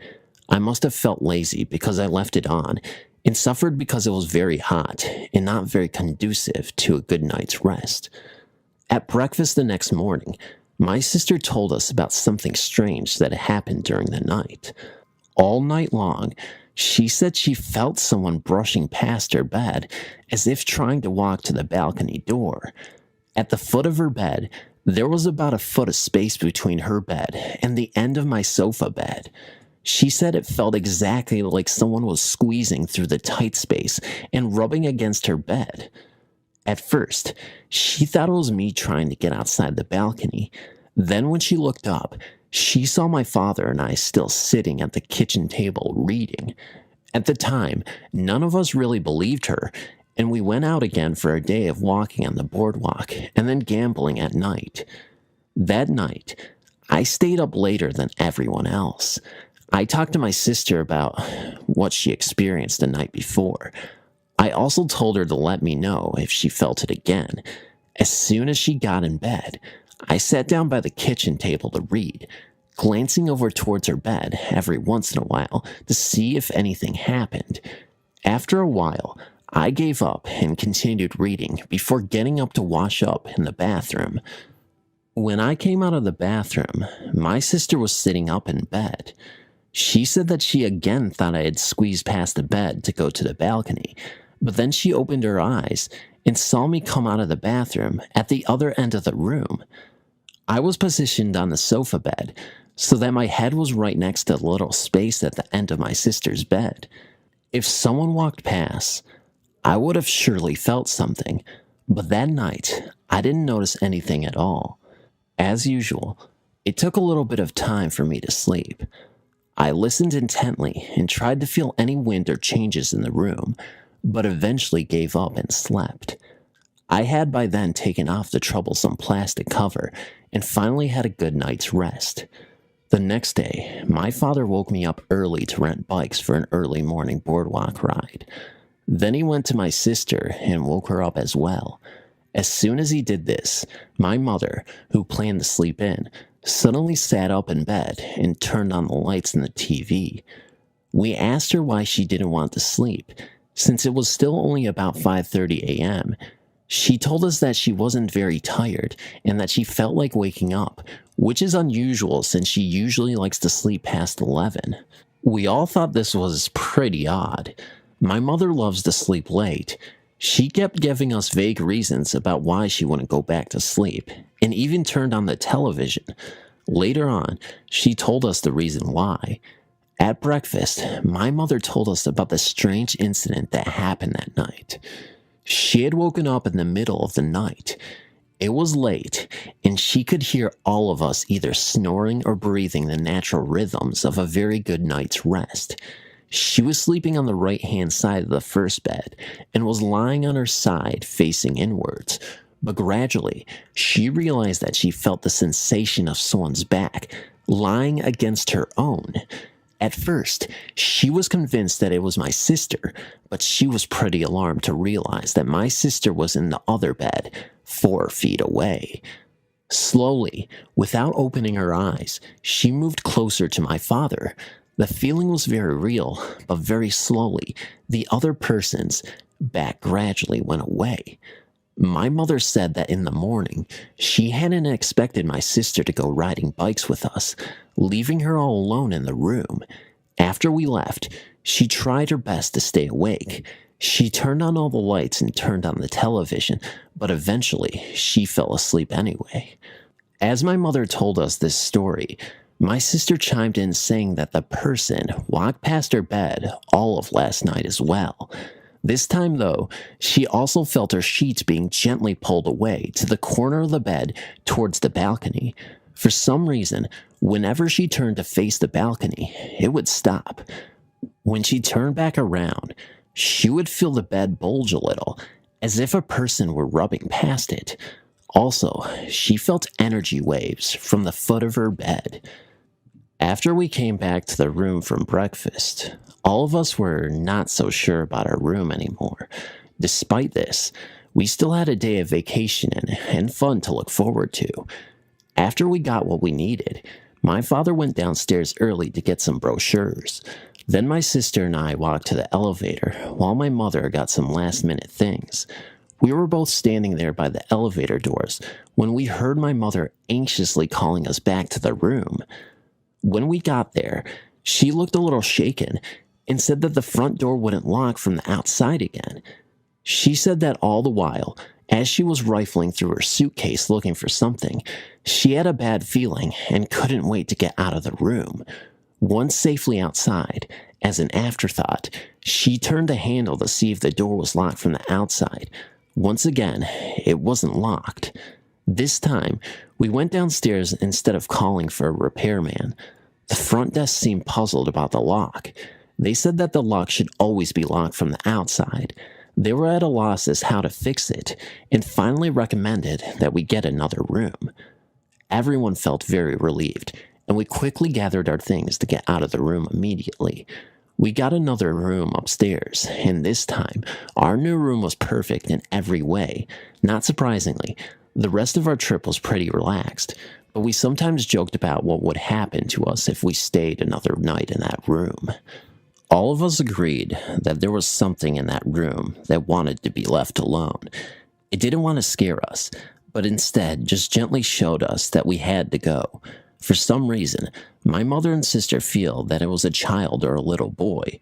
I must have felt lazy because I left it on and suffered because it was very hot and not very conducive to a good night's rest. At breakfast the next morning, my sister told us about something strange that had happened during the night. All night long, she said she felt someone brushing past her bed as if trying to walk to the balcony door. At the foot of her bed, there was about a foot of space between her bed and the end of my sofa bed. She said it felt exactly like someone was squeezing through the tight space and rubbing against her bed. At first, she thought it was me trying to get outside the balcony. Then when she looked up, she saw my father and I still sitting at the kitchen table reading. At the time, none of us really believed her, and we went out again for a day of walking on the boardwalk and then gambling at night. That night, I stayed up later than everyone else. I talked to my sister about what she experienced the night before. I also told her to let me know if she felt it again. As soon as she got in bed, I sat down by the kitchen table to read, glancing over towards her bed every once in a while to see if anything happened. After a while, I gave up and continued reading before getting up to wash up in the bathroom. When I came out of the bathroom, my sister was sitting up in bed. She said that she again thought I had squeezed past the bed to go to the balcony, but then she opened her eyes and saw me come out of the bathroom at the other end of the room. I was positioned on the sofa bed so that my head was right next to the little space at the end of my sister's bed. If someone walked past, I would have surely felt something, but that night I didn't notice anything at all. As usual, it took a little bit of time for me to sleep. I listened intently and tried to feel any wind or changes in the room, but eventually gave up and slept. I had by then taken off the troublesome plastic cover and finally had a good night's rest. The next day, my father woke me up early to rent bikes for an early morning boardwalk ride. Then he went to my sister and woke her up as well. As soon as he did this, my mother, who planned to sleep in, suddenly sat up in bed and turned on the lights in the TV. We asked her why she didn't want to sleep, since it was still only about 5:30 a.m. She told us that she wasn't very tired and that she felt like waking up, which is unusual since she usually likes to sleep past 11. We all thought this was pretty odd. My mother loves to sleep late. She kept giving us vague reasons about why she wouldn't go back to sleep, and even turned on the television. Later on, she told us the reason why. At breakfast, my mother told us about the strange incident that happened that night. She had woken up in the middle of the night. It was late, and she could hear all of us either snoring or breathing the natural rhythms of a very good night's rest. She was sleeping on the right-hand side of the first bed and was lying on her side facing inwards, but gradually she realized that she felt the sensation of someone's back lying against her own. At first, she was convinced that it was my sister, but she was pretty alarmed to realize that my sister was in the other bed, 4 feet away. Slowly, without opening her eyes, she moved closer to my father. The feeling was very real, but very slowly, the other person's back gradually went away. My mother said that in the morning, she hadn't expected my sister to go riding bikes with us, leaving her all alone in the room. After we left, she tried her best to stay awake. She turned on all the lights and turned on the television, but eventually she fell asleep anyway. As my mother told us this story, my sister chimed in saying that the person walked past her bed all of last night as well. This time, though, she also felt her sheets being gently pulled away to the corner of the bed towards the balcony. For some reason, whenever she turned to face the balcony, it would stop. When she turned back around, she would feel the bed bulge a little, as if a person were rubbing past it. Also, she felt energy waves from the foot of her bed. After we came back to the room from breakfast, all of us were not so sure about our room anymore. Despite this, we still had a day of vacation and fun to look forward to. After we got what we needed, my father went downstairs early to get some brochures. Then my sister and I walked to the elevator while my mother got some last-minute things. We were both standing there by the elevator doors when we heard my mother anxiously calling us back to the room. When we got there, she looked a little shaken and said that the front door wouldn't lock from the outside again. She said that all the while, as she was rifling through her suitcase looking for something, she had a bad feeling and couldn't wait to get out of the room. Once safely outside, as an afterthought, she turned the handle to see if the door was locked from the outside. Once again, it wasn't locked. This time, we went downstairs instead of calling for a repairman. The front desk seemed puzzled about the lock. They said that the lock should always be locked from the outside. They were at a loss as how to fix it, and finally recommended that we get another room. Everyone felt very relieved, and we quickly gathered our things to get out of the room immediately. We got another room upstairs, and this time, our new room was perfect in every way. Not surprisingly, the rest of our trip was pretty relaxed, but we sometimes joked about what would happen to us if we stayed another night in that room. All of us agreed that there was something in that room that wanted to be left alone. It didn't want to scare us, but instead just gently showed us that we had to go. For some reason, my mother and sister feel that it was a child or a little boy.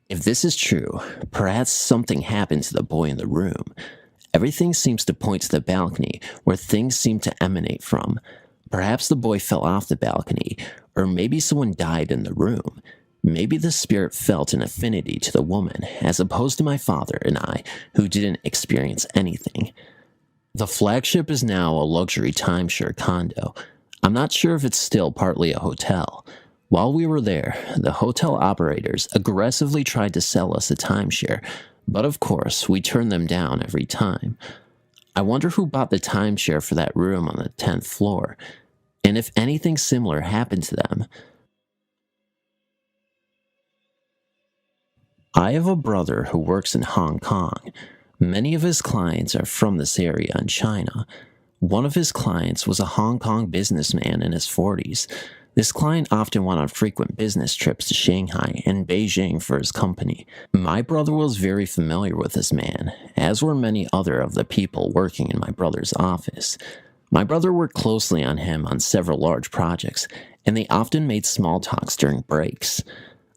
If this is true, perhaps something happened to the boy in the room. Everything seems to point to the balcony where things seem to emanate from. Perhaps the boy fell off the balcony, or maybe someone died in the room. Maybe the spirit felt an affinity to the woman, as opposed to my father and I, who didn't experience anything. The flagship is now a luxury timeshare condo. I'm not sure if it's still partly a hotel. While we were there, the hotel operators aggressively tried to sell us a timeshare, but of course, we turned them down every time. I wonder who bought the timeshare for that room on the 10th floor, and if anything similar happened to them. I have a brother who works in Hong Kong. Many of his clients are from this area in China. One of his clients was a Hong Kong businessman in his 40s. This client often went on frequent business trips to Shanghai and Beijing for his company. My brother was very familiar with this man, as were many other of the people working in my brother's office. My brother worked closely on him on several large projects, and they often made small talks during breaks.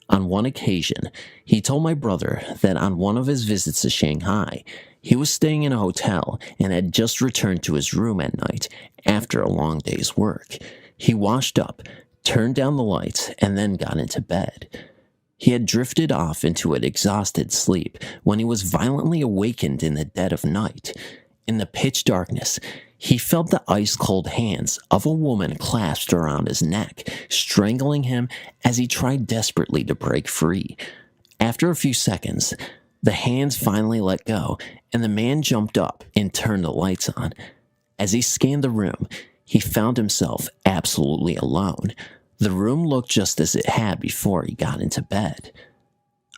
On one occasion, he told my brother that on one of his visits to Shanghai, he was staying in a hotel and had just returned to his room at night after a long day's work. He washed up, turned down the lights, and then got into bed. He had drifted off into an exhausted sleep when he was violently awakened in the dead of night. In the pitch darkness, he felt the ice-cold hands of a woman clasped around his neck, strangling him as he tried desperately to break free. After a few seconds, the hands finally let go, and the man jumped up and turned the lights on. As he scanned the room, he found himself absolutely alone. The room looked just as it had before he got into bed.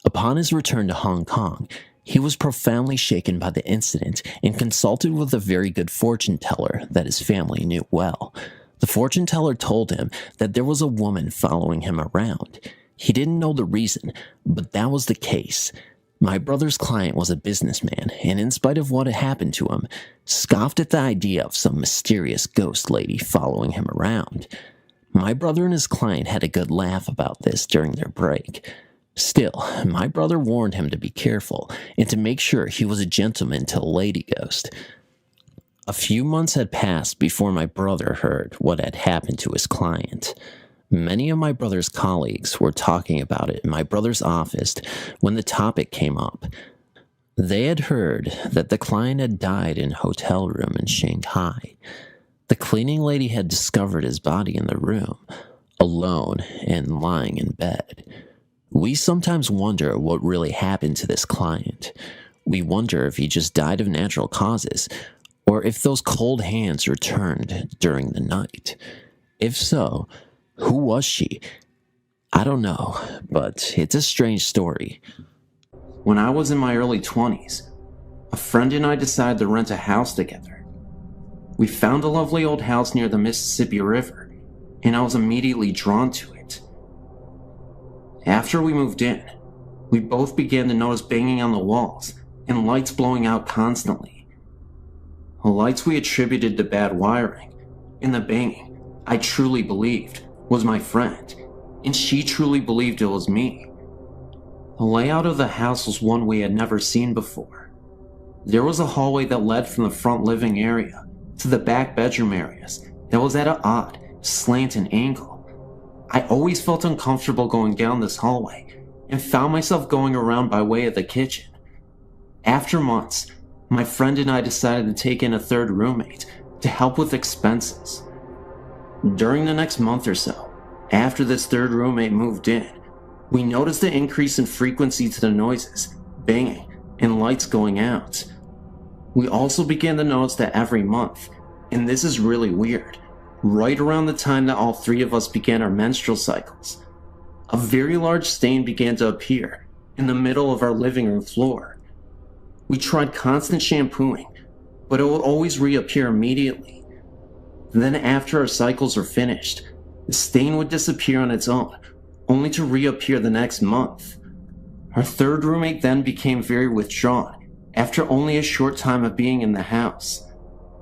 Upon his return to Hong Kong, he was profoundly shaken by the incident and consulted with a very good fortune teller that his family knew well. The fortune teller told him that there was a woman following him around. He didn't know the reason, but that was the case. My brother's client was a businessman, and in spite of what had happened to him, scoffed at the idea of some mysterious ghost lady following him around. My brother and his client had a good laugh about this during their break. Still, my brother warned him to be careful and to make sure he was a gentleman to the lady ghost. A few months had passed before my brother heard what had happened to his client. Many of my brother's colleagues were talking about it in my brother's office when the topic came up. They had heard that the client had died in a hotel room in Shanghai. The cleaning lady had discovered his body in the room, alone and lying in bed. We sometimes wonder what really happened to this client. We wonder if he just died of natural causes, or if those cold hands returned during the night. If so, who was she? I don't know, but it's a strange story.
When I was in my early 20s, a friend and I decided to rent a house together. We found a lovely old house near the Mississippi River, and I was immediately drawn to it. After we moved in, we both began to notice banging on the walls and lights blowing out constantly. The lights we attributed to bad wiring, and the banging, I truly believed, was my friend, and she truly believed it was me. The layout of the house was one we had never seen before. There was a hallway that led from the front living area to the back bedroom areas that was at an odd, slanted angle. I always felt uncomfortable going down this hallway and found myself going around by way of the kitchen. After months, my friend and I decided to take in a third roommate to help with expenses. During the next month or so, after this third roommate moved in, we noticed an increase in frequency to the noises, banging, and lights going out. We also began to notice that every month, and this is really weird, right around the time that all three of us began our menstrual cycles, a very large stain began to appear in the middle of our living room floor. We tried constant shampooing, but it would always reappear immediately. Then after our cycles were finished, the stain would disappear on its own, only to reappear the next month. Our third roommate then became very withdrawn after only a short time of being in the house.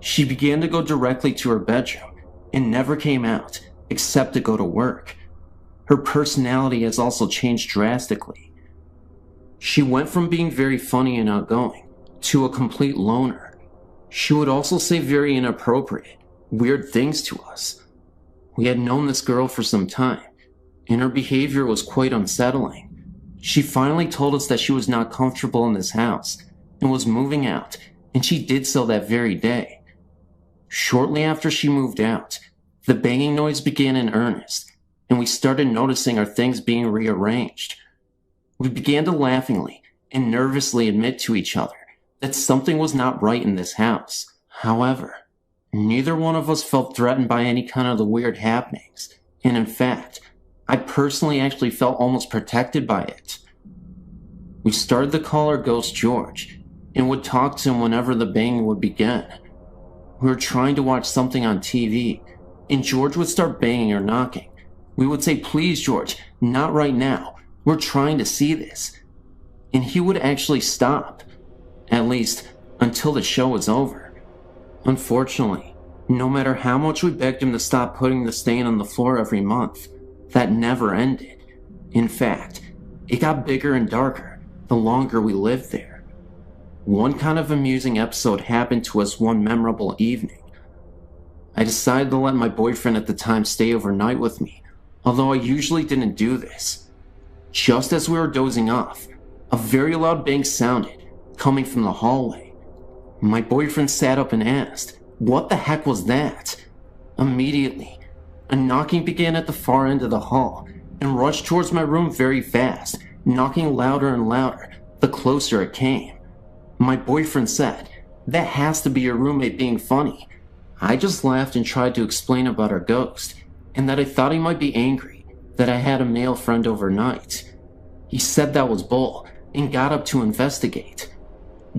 She began to go directly to her bedroom and never came out except to go to work. Her personality has also changed drastically. She went from being very funny and outgoing to a complete loner. She would also say very inappropriate, weird things to us. We had known this girl for some time, and her behavior was quite unsettling. She finally told us that she was not comfortable in this house and was moving out, and she did so that very day. Shortly after she moved out, the banging noise began in earnest, and we started noticing our things being rearranged. We began to laughingly and nervously admit to each other that something was not right in this house. However, neither one of us felt threatened by any kind of the weird happenings, and in fact, I personally actually felt almost protected by it. We started to call our ghost George, and would talk to him whenever the banging would begin. We were trying to watch something on TV, and George would start banging or knocking. We would say, "Please, George, not right now. We're trying to see this." And he would actually stop, at least until the show was over. Unfortunately, no matter how much we begged him to stop putting the stain on the floor every month, that never ended. In fact, it got bigger and darker the longer we lived there. One kind of amusing episode happened to us one memorable evening. I decided to let my boyfriend at the time stay overnight with me, although I usually didn't do this. Just as we were dozing off, a very loud bang sounded, coming from the hallway. My boyfriend sat up and asked, "What the heck was that?" Immediately, a knocking began at the far end of the hall and rushed towards my room very fast, knocking louder and louder the closer it came. My boyfriend said, "That has to be your roommate being funny." I just laughed and tried to explain about our ghost, and that I thought he might be angry that I had a male friend overnight. He said that was bull and got up to investigate.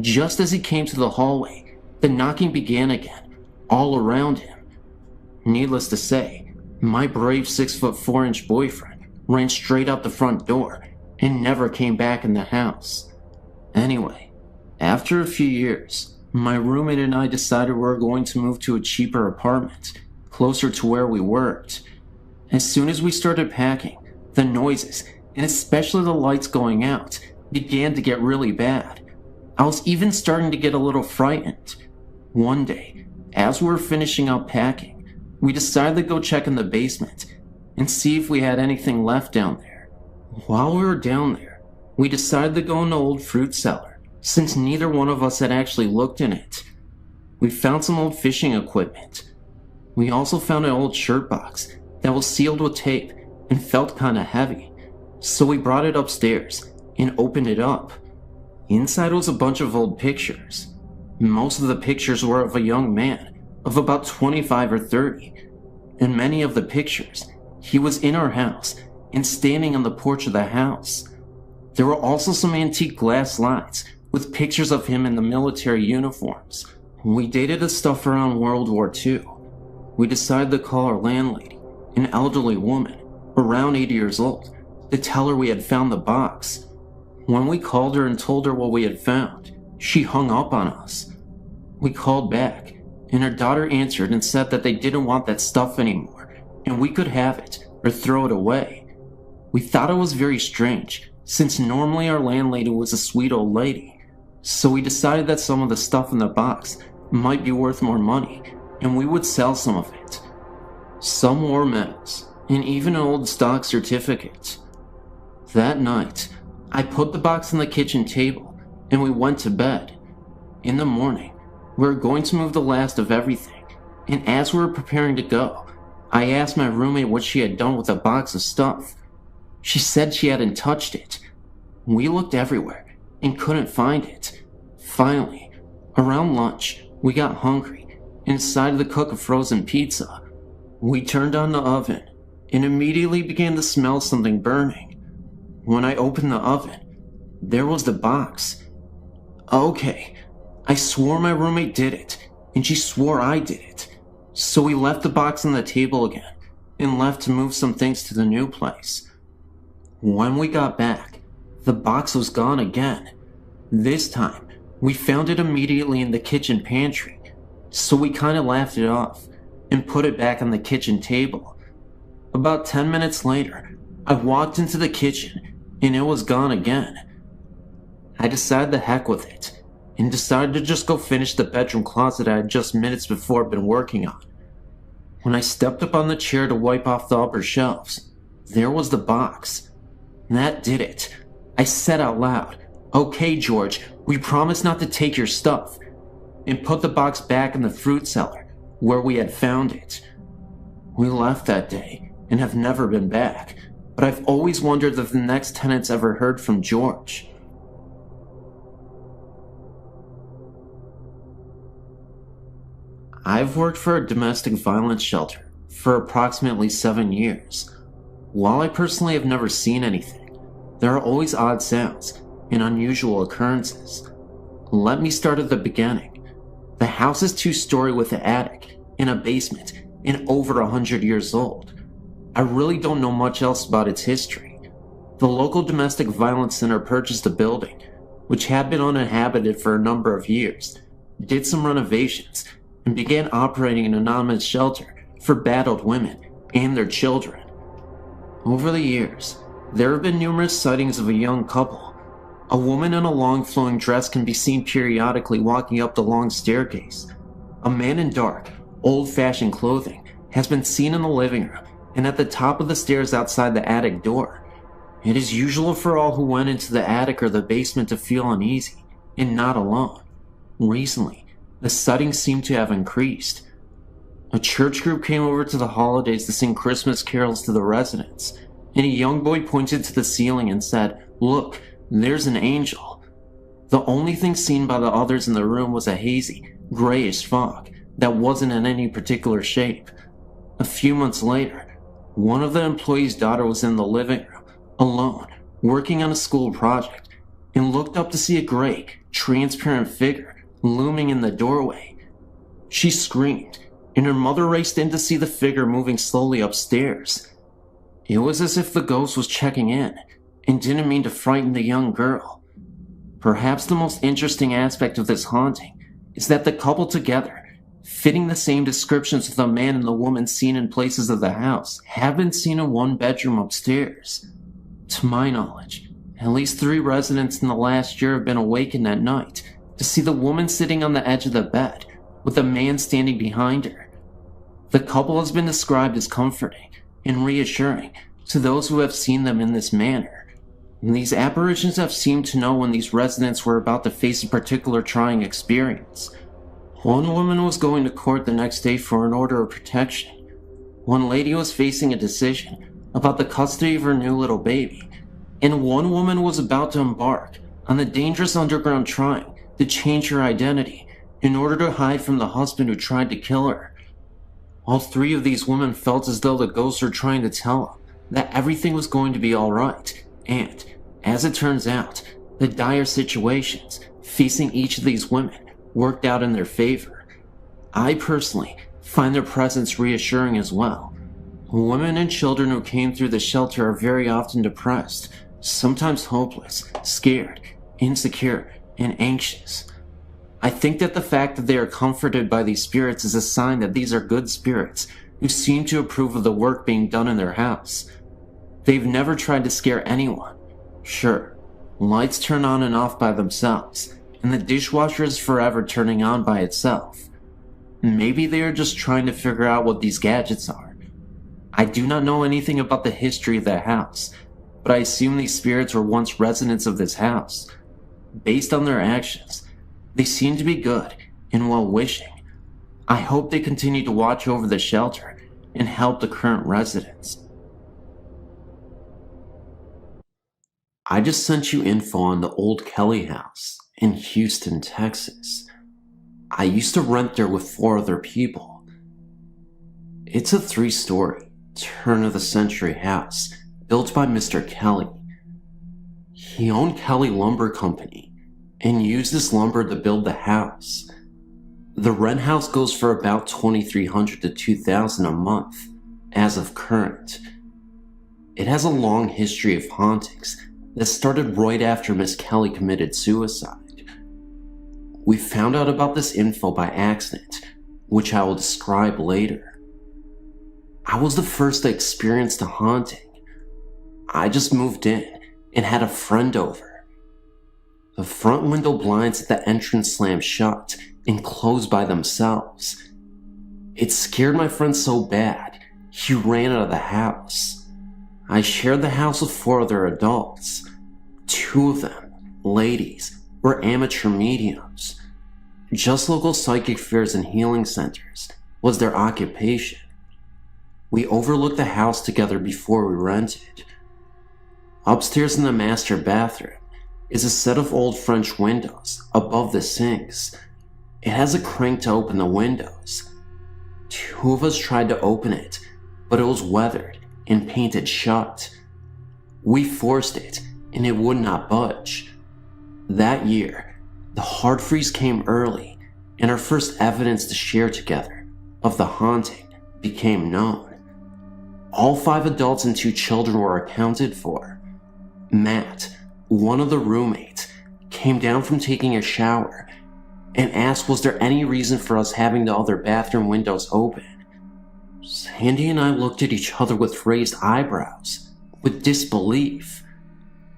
Just as he came to the hallway, the knocking began again, all around him. Needless to say, my brave 6'4" boyfriend ran straight out the front door and never came back in the house. Anyway, after a few years, my roommate and I decided we were going to move to a cheaper apartment, closer to where we worked. As soon as we started packing, the noises, and especially the lights going out, began to get really bad. I was even starting to get a little frightened. One day, as we were finishing up packing, we decided to go check in the basement and see if we had anything left down there. While we were down there, we decided to go in the old fruit cellar, since neither one of us had actually looked in it. We found some old fishing equipment. We also found an old shirt box that was sealed with tape and felt kinda heavy, so we brought it upstairs and opened it up. Inside was a bunch of old pictures. Most of the pictures were of a young man of about 25 or 30. In many of the pictures, he was in our house and standing on the porch of the house. There were also some antique glass slides with pictures of him in the military uniforms. We dated the stuff around World War II. We decided to call our landlady, an elderly woman, around 80 years old, to tell her we had found the box. When we called her and told her what we had found, she hung up on us. We called back, and her daughter answered and said that they didn't want that stuff anymore, and we could have it or throw it away. We thought it was very strange, since normally our landlady was a sweet old lady, so we decided that some of the stuff in the box might be worth more money, and we would sell some of it. Some war medals, and even an old stock certificate. That night, I put the box on the kitchen table, and we went to bed. In the morning, we were going to move the last of everything, and as we were preparing to go, I asked my roommate what she had done with the box of stuff. She said she hadn't touched it. We looked everywhere and couldn't find it. Finally, around lunch, we got hungry and decided to cook a frozen pizza. We turned on the oven, and immediately began to smell something burning. When I opened the oven, there was the box. Okay, I swore my roommate did it, and she swore I did it. So we left the box on the table again, and left to move some things to the new place. When we got back, the box was gone again. This time, we found it immediately in the kitchen pantry, so we kinda laughed it off, and put it back on the kitchen table. About 10 minutes later, I walked into the kitchen, and it was gone again. I decided the heck with it, and decided to just go finish the bedroom closet I had just minutes before been working on. When I stepped up on the chair to wipe off the upper shelves, there was the box. That did it. I said out loud, "Okay, George, we promise not to take your stuff," and put the box back in the fruit cellar, where we had found it. We left that day, and have never been back, but I've always wondered if the next tenants ever heard from George. I've worked for a domestic violence shelter for approximately 7 years. While I personally have never seen anything, there are always odd sounds and unusual occurrences. Let me start at the beginning. The house is 2-story with an attic and a basement and over 100 years old. I really don't know much else about its history. The local domestic violence center purchased the building, which had been uninhabited for a number of years, did some renovations, and began operating an anonymous shelter for battered women and their children. Over the years, there have been numerous sightings of a young couple. A woman in a long flowing dress can be seen periodically walking up the long staircase. A man in dark, old-fashioned clothing has been seen in the living room and at the top of the stairs outside the attic door. It is usual for all who went into the attic or the basement to feel uneasy, and not alone. Recently, the sightings seem to have increased. A church group came over to the holidays to sing Christmas carols to the residents, and a young boy pointed to the ceiling and said, "Look, there's an angel." The only thing seen by the others in the room was a hazy, grayish fog that wasn't in any particular shape. A few months later, one of the employees' daughter was in the living room, alone, working on a school project, and looked up to see a gray, transparent figure looming in the doorway. She screamed, and her mother raced in to see the figure moving slowly upstairs. It was as if the ghost was checking in, and didn't mean to frighten the young girl. Perhaps the most interesting aspect of this haunting is that the couple together, fitting the same descriptions of the man and the woman seen in places of the house, have been seen in one bedroom upstairs. To my knowledge, at least 3 residents in the last year have been awakened at night to see the woman sitting on the edge of the bed, with a man standing behind her. The couple has been described as comforting and reassuring to those who have seen them in this manner. And these apparitions have seemed to know when these residents were about to face a particular trying experience. One woman was going to court the next day for an order of protection. One lady was facing a decision about the custody of her new little baby. And one woman was about to embark on the dangerous underground trying to change her identity in order to hide from the husband who tried to kill her. All 3 of these women felt as though the ghosts were trying to tell them that everything was going to be alright, and, as it turns out, the dire situations facing each of these women worked out in their favor. I personally find their presence reassuring as well. Women and children who came through the shelter are very often depressed, sometimes hopeless, scared, insecure, and anxious. I think that the fact that they are comforted by these spirits is a sign that these are good spirits who seem to approve of the work being done in their house. They've never tried to scare anyone. Sure, lights turn on and off by themselves, and the dishwasher is forever turning on by itself. Maybe they are just trying to figure out what these gadgets are. I do not know anything about the history of the house, but I assume these spirits were once residents of this house. Based on their actions, they seem to be good and well-wishing. I hope they continue to watch over the shelter and help the current residents. I just sent you info on the old Kelly house in Houston, Texas. I used to rent there with 4 other people. It's a 3-story, turn-of-the-century house built by Mr. Kelly. He owned Kelly Lumber Company and used this lumber to build the house. The rent house goes for about $2,300 to $2,000 a month as of current. It has a long history of hauntings that started right after Miss Kelly committed suicide. We found out about this info by accident, which I will describe later. I was the first to experience the haunting. I just moved in and had a friend over. The front window blinds at the entrance slammed shut and closed by themselves. It scared my friend so bad, he ran out of the house. I shared the house with 4 other adults. 2 of them, ladies, were amateur mediums. Just local psychic fairs and healing centers was their occupation. We overlooked the house together before we rented. Upstairs in the master bathroom is a set of old French windows above the sinks. It has a crank to open the windows. 2 of us tried to open it, but it was weathered and painted shut. We forced it, and it would not budge. That year, the hard freeze came early, and our first evidence to share together of the haunting became known. All 5 adults and 2 children were accounted for. Matt, one of the roommates, came down from taking a shower and asked was there any reason for us having the other bathroom windows open. Sandy and I looked at each other with raised eyebrows, with disbelief.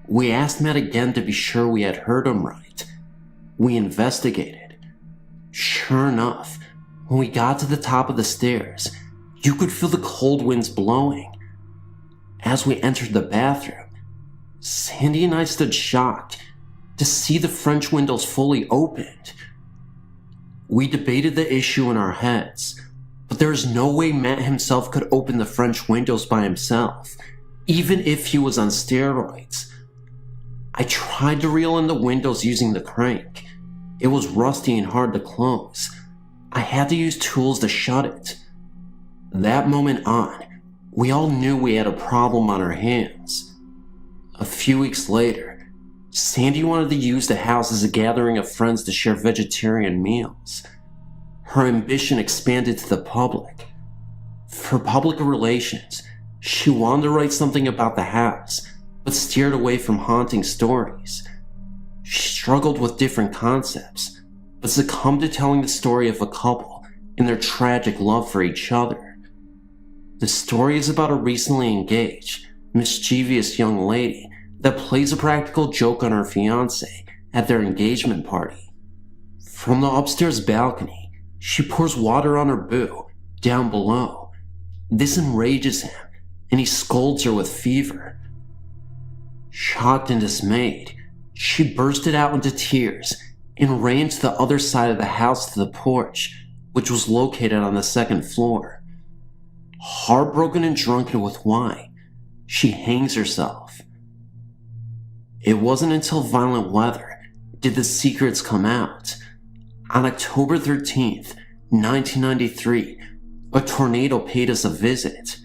We asked Matt again to be sure we had heard him right. We investigated. Sure enough, when we got to the top of the stairs, you could feel the cold winds blowing. As we entered the bathroom, Sandy and I stood shocked to see the French windows fully opened. We debated the issue in our heads, but there is no way Matt himself could open the French windows by himself, even if he was on steroids. I tried to reel in the windows using the crank. It was rusty and hard to close. I had to use tools to shut it. That moment on, we all knew we had a problem on our hands. A few weeks later, Sandy wanted to use the house as a gathering of friends to share vegetarian meals. Her ambition expanded to the public. For public relations, she wanted to write something about the house, but steered away from haunting stories. She struggled with different concepts, but succumbed to telling the story of a couple and their tragic love for each other. The story is about a recently engaged, mischievous young lady that plays a practical joke on her fiancé at their engagement party. From the upstairs balcony, she pours water on her boo down below. This enrages him, and he scolds her with fever. Shocked and dismayed, she bursted out into tears and ran to the other side of the house to the porch, which was located on the 2nd floor. Heartbroken and drunken with wine, she hangs herself. It wasn't until violent weather did the secrets come out. On October 13th, 1993, a tornado paid us a visit.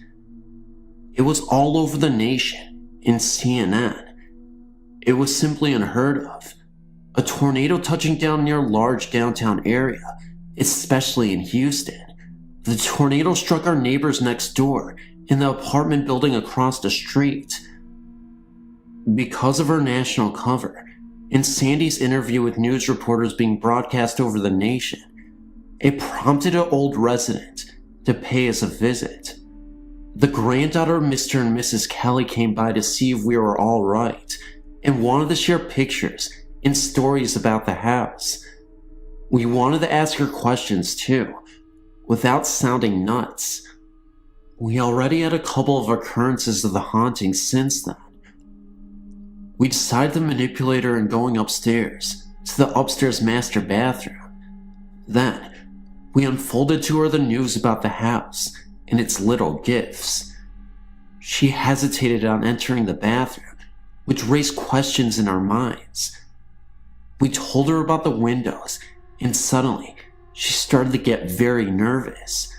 It was all over the nation, in CNN. It was simply unheard of. A tornado touching down near a large downtown area, especially in Houston. The tornado struck our neighbors next door in the apartment building across the street. Because of her national cover, and Sandy's interview with news reporters being broadcast over the nation, it prompted an old resident to pay us a visit. The granddaughter of Mr. and Mrs. Kelly came by to see if we were all right, and wanted to share pictures and stories about the house. We wanted to ask her questions too, without sounding nuts. We already had a couple of occurrences of the haunting since then. We decided to manipulate her in going upstairs to the upstairs master bathroom. Then, we unfolded to her the news about the house and its little gifts. She hesitated on entering the bathroom, which raised questions in our minds. We told her about the windows, and suddenly, she started to get very nervous.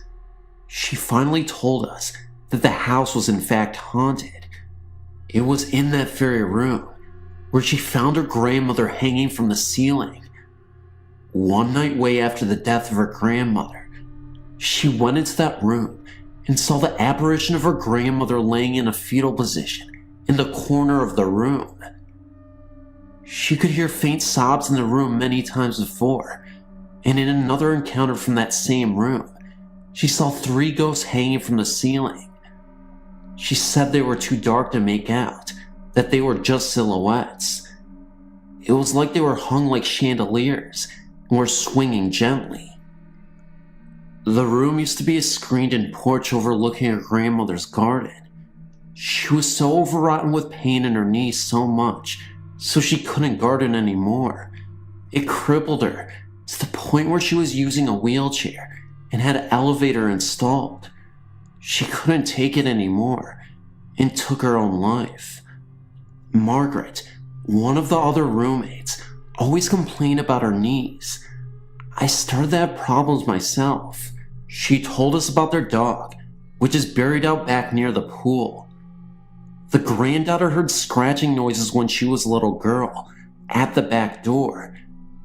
She finally told us that the house was in fact haunted. It was in that very room where she found her grandmother hanging from the ceiling. One night way after the death of her grandmother, she went into that room and saw the apparition of her grandmother laying in a fetal position in the corner of the room. She could hear faint sobs in the room many times before, and in another encounter from that same room, she saw 3 ghosts hanging from the ceiling. She said they were too dark to make out, that they were just silhouettes. It was like they were hung like chandeliers and were swinging gently. The room used to be a screened-in porch overlooking her grandmother's garden. She was so overwrought with pain in her knees so much, so she couldn't garden anymore. It crippled her to the point where she was using a wheelchair and had an elevator installed. She couldn't take it anymore and took her own life. Margaret, one of the other roommates, always complained about her knees. I started to have problems myself. She told us about their dog, which is buried out back near the pool. The granddaughter heard scratching noises when she was a little girl at the back door.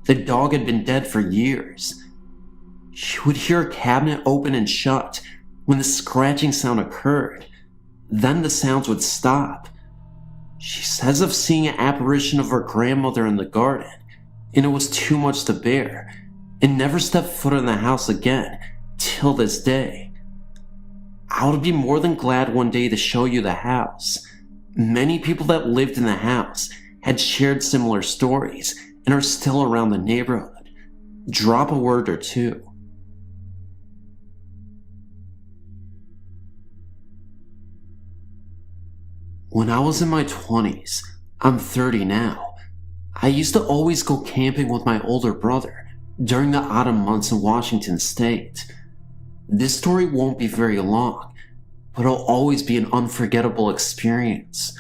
The dog had been dead for years. She would hear a cabinet open and shut when the scratching sound occurred. Then the sounds would stop. She says of seeing an apparition of her grandmother in the garden, and it was too much to bear, and never stepped foot in the house again till this day. I would be more than glad one day to show you the house. Many people that lived in the house had shared similar stories and are still around the neighborhood. Drop a word or two. When I was in my 20s, I'm 30 now, I used to always go camping with my older brother during the autumn months in Washington State. This story won't be very long, but it'll always be an unforgettable experience.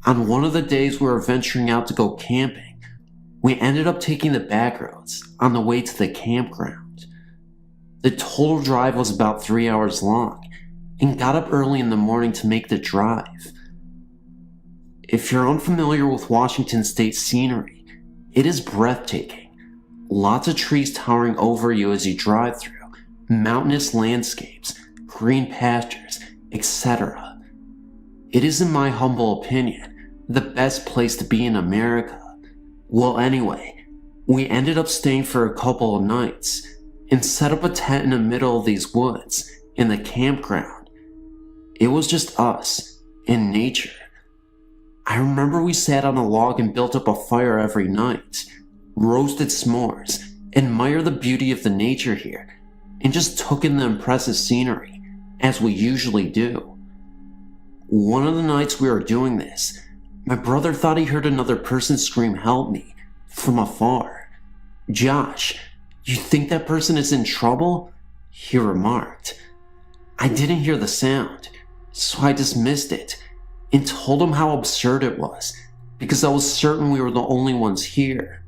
On one of the days we were venturing out to go camping, we ended up taking the back roads on the way to the campground. The total drive was about 3 hours long, and got up early in the morning to make the drive. If you're unfamiliar with Washington State scenery, it is breathtaking. Lots of trees towering over you as you drive through, mountainous landscapes, green pastures, etc. It is, in my humble opinion, the best place to be in America. Well, anyway, we ended up staying for a couple of nights and set up a tent in the middle of these woods in the campground. It was just us and nature. I remember we sat on a log and built up a fire every night, roasted s'mores, admired the beauty of the nature here, and just took in the impressive scenery, as we usually do. One of the nights we were doing this, my brother thought he heard another person scream "help me" from afar. "Josh, you think that person is in trouble?" he remarked. I didn't hear the sound, so I dismissed it and told him how absurd it was, because I was certain we were the only ones here.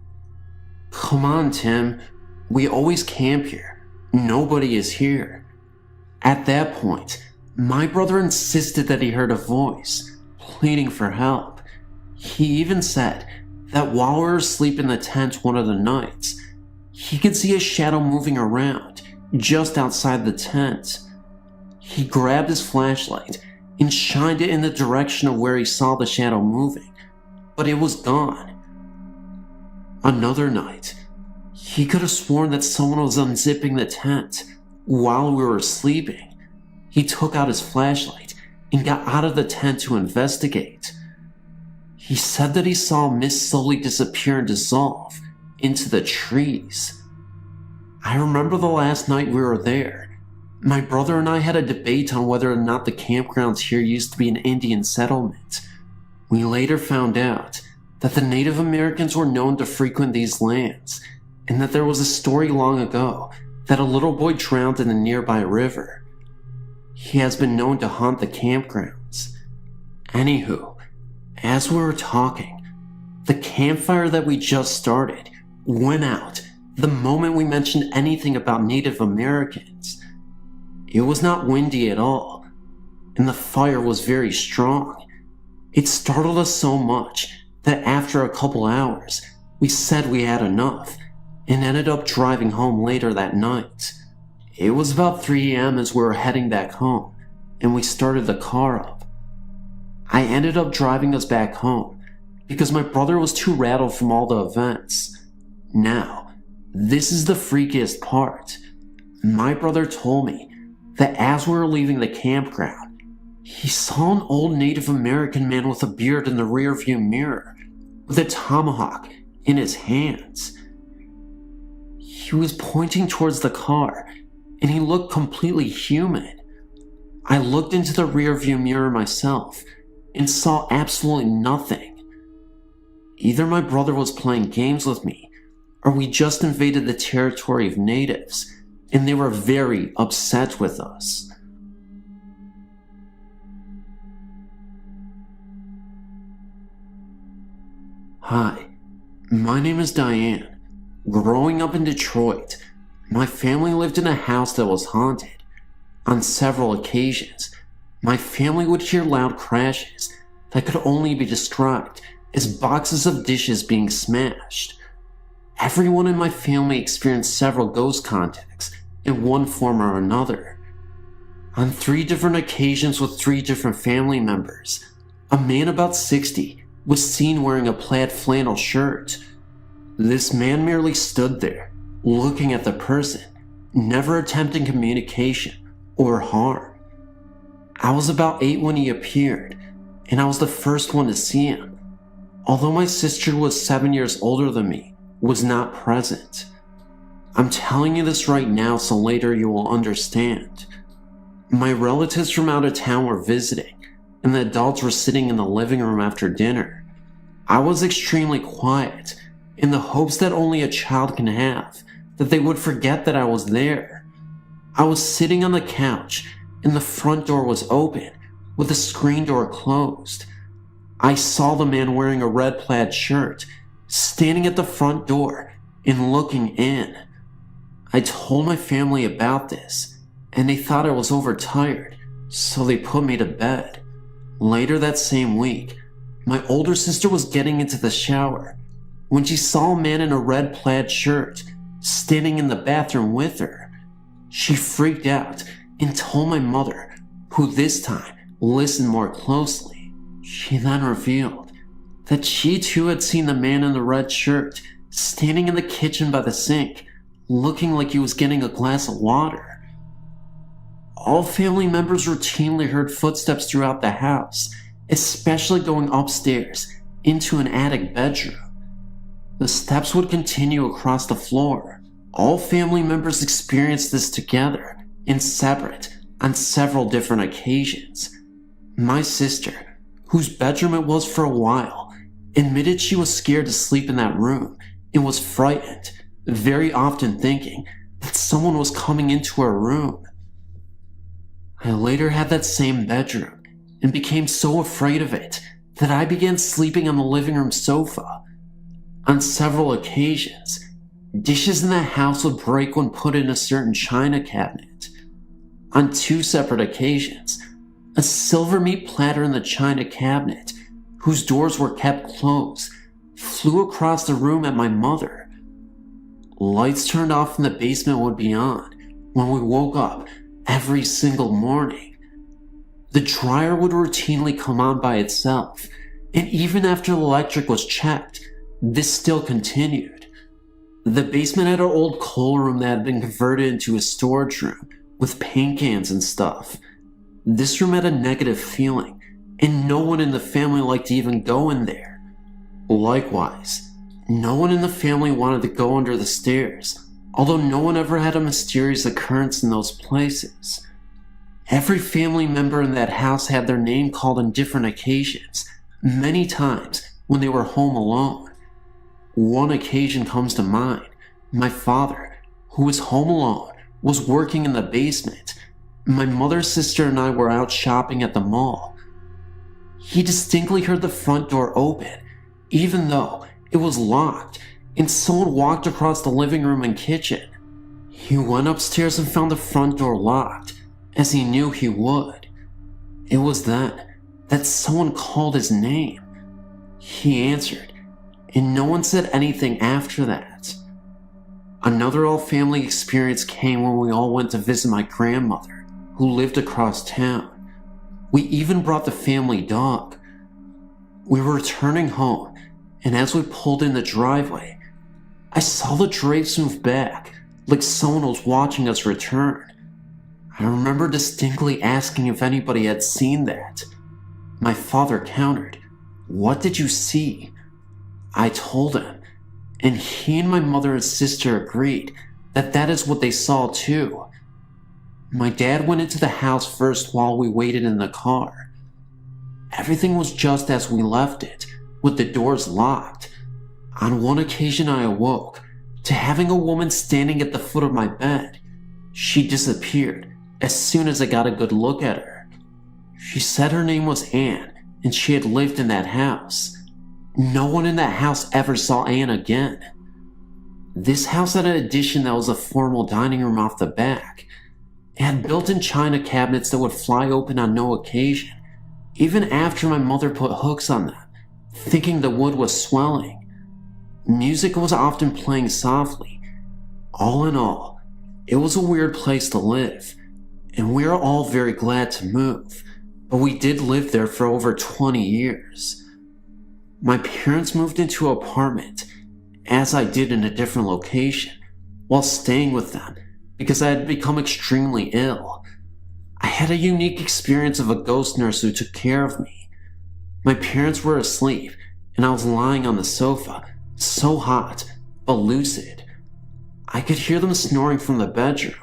"Come on, Tim, we always camp here. Nobody is here." At that point, my brother insisted that he heard a voice, pleading for help. He even said that while we were asleep in the tent one of the nights, he could see a shadow moving around just outside the tent. He grabbed his flashlight and shined it in the direction of where he saw the shadow moving, but it was gone. Another night, he could have sworn that someone was unzipping the tent while we were sleeping. He took out his flashlight and got out of the tent to investigate. He said that he saw a mist slowly disappear and dissolve into the trees. I remember the last night we were there, my brother and I had a debate on whether or not the campgrounds here used to be an Indian settlement. We later found out that the Native Americans were known to frequent these lands, and that there was a story long ago that a little boy drowned in a nearby river. He has been known to haunt the campgrounds. Anywho, as we were talking, the campfire that we just started went out the moment we mentioned anything about Native Americans. It was not windy at all, and the fire was very strong. It startled us so much that after a couple hours, we said we had enough and ended up driving home later that night. It was about 3 a.m. as we were heading back home, and we started the car up. I ended up driving us back home because my brother was too rattled from all the events. Now, this is the freakiest part. My brother told me that as we were leaving the campground, he saw an old Native American man with a beard in the rearview mirror with a tomahawk in his hands. He was pointing towards the car, and he looked completely human. I looked into the rearview mirror myself and saw absolutely nothing. Either my brother was playing games with me, or we just invaded the territory of natives, and they were very upset with us. Hi, my name is Diane. Growing up in Detroit, my family lived in a house that was haunted. On several occasions, my family would hear loud crashes that could only be described as boxes of dishes being smashed. Everyone in my family experienced several ghost contacts in one form or another. On 3 different occasions with 3 different family members, a man about 60 was seen wearing a plaid flannel shirt. This man merely stood there, looking at the person, never attempting communication or harm. I was about 8 when he appeared, and I was the first one to see him. Although my sister, who was 7 years older than me, was not present. I'm telling you this right now so later you will understand. My relatives from out of town were visiting, and the adults were sitting in the living room after dinner. I was extremely quiet, in the hopes that only a child can have, that they would forget that I was there. I was sitting on the couch, and the front door was open, with the screen door closed. I saw the man wearing a red plaid shirt, standing at the front door and looking in. I told my family about this, and they thought I was overtired, so they put me to bed. Later that same week, my older sister was getting into the shower when she saw a man in a red plaid shirt standing in the bathroom with her. She freaked out and told my mother, who this time listened more closely. She then revealed that she too had seen the man in the red shirt standing in the kitchen by the sink, looking like he was getting a glass of water. All family members routinely heard footsteps throughout the house, especially going upstairs into an attic bedroom. The steps would continue across the floor. All family members experienced this together and separate on several different occasions. My sister, whose bedroom it was for a while, admitted she was scared to sleep in that room and was frightened, very often thinking that someone was coming into her room. I later had that same bedroom and became so afraid of it that I began sleeping on the living room sofa. On several occasions, dishes in that house would break when put in a certain china cabinet. On 2 separate occasions, a silver meat platter in the china cabinet, whose doors were kept closed, flew across the room at my mother. Lights turned off in the basement would be on when we woke up every single morning. The dryer would routinely come on by itself, and even after the electric was checked, this still continued. The basement had an old coal room that had been converted into a storage room with paint cans and stuff. This room had a negative feeling, and no one in the family liked to even go in there. Likewise, no one in the family wanted to go under the stairs, although no one ever had a mysterious occurrence in those places. Every family member in that house had their name called on different occasions, many times when they were home alone. One occasion comes to mind. My father, who was home alone, was working in the basement. My mother's sister and I were out shopping at the mall. He distinctly heard the front door open, even though it was locked, and someone walked across the living room and kitchen. He went upstairs and found the front door locked, as he knew he would. It was then that someone called his name. He answered, and no one said anything after that. Another all-family experience came when we all went to visit my grandmother, who lived across town. We even brought the family dog. We were returning home, and as we pulled in the driveway, I saw the drapes move back, like someone was watching us return. I remember distinctly asking if anybody had seen that. My father countered, "What did you see?" I told him, and he and my mother and sister agreed that that is what they saw too. My dad went into the house first while we waited in the car. Everything was just as we left it, with the doors locked. On one occasion I awoke to having a woman standing at the foot of my bed. She disappeared as soon as I got a good look at her. She said her name was Anne and she had lived in that house. No one in that house ever saw Anne again. This house had an addition that was a formal dining room off the back. It had built-in china cabinets that would fly open on no occasion, even after my mother put hooks on them, thinking the wood was swelling. Music was often playing softly. All in all, it was a weird place to live, and we are all very glad to move, but we did live there for over 20 years. My parents moved into an apartment, as I did in a different location, while staying with them because I had become extremely ill. I had a unique experience of a ghost nurse who took care of me. My parents were asleep, and I was lying on the sofa, so hot, but lucid. I could hear them snoring from the bedroom.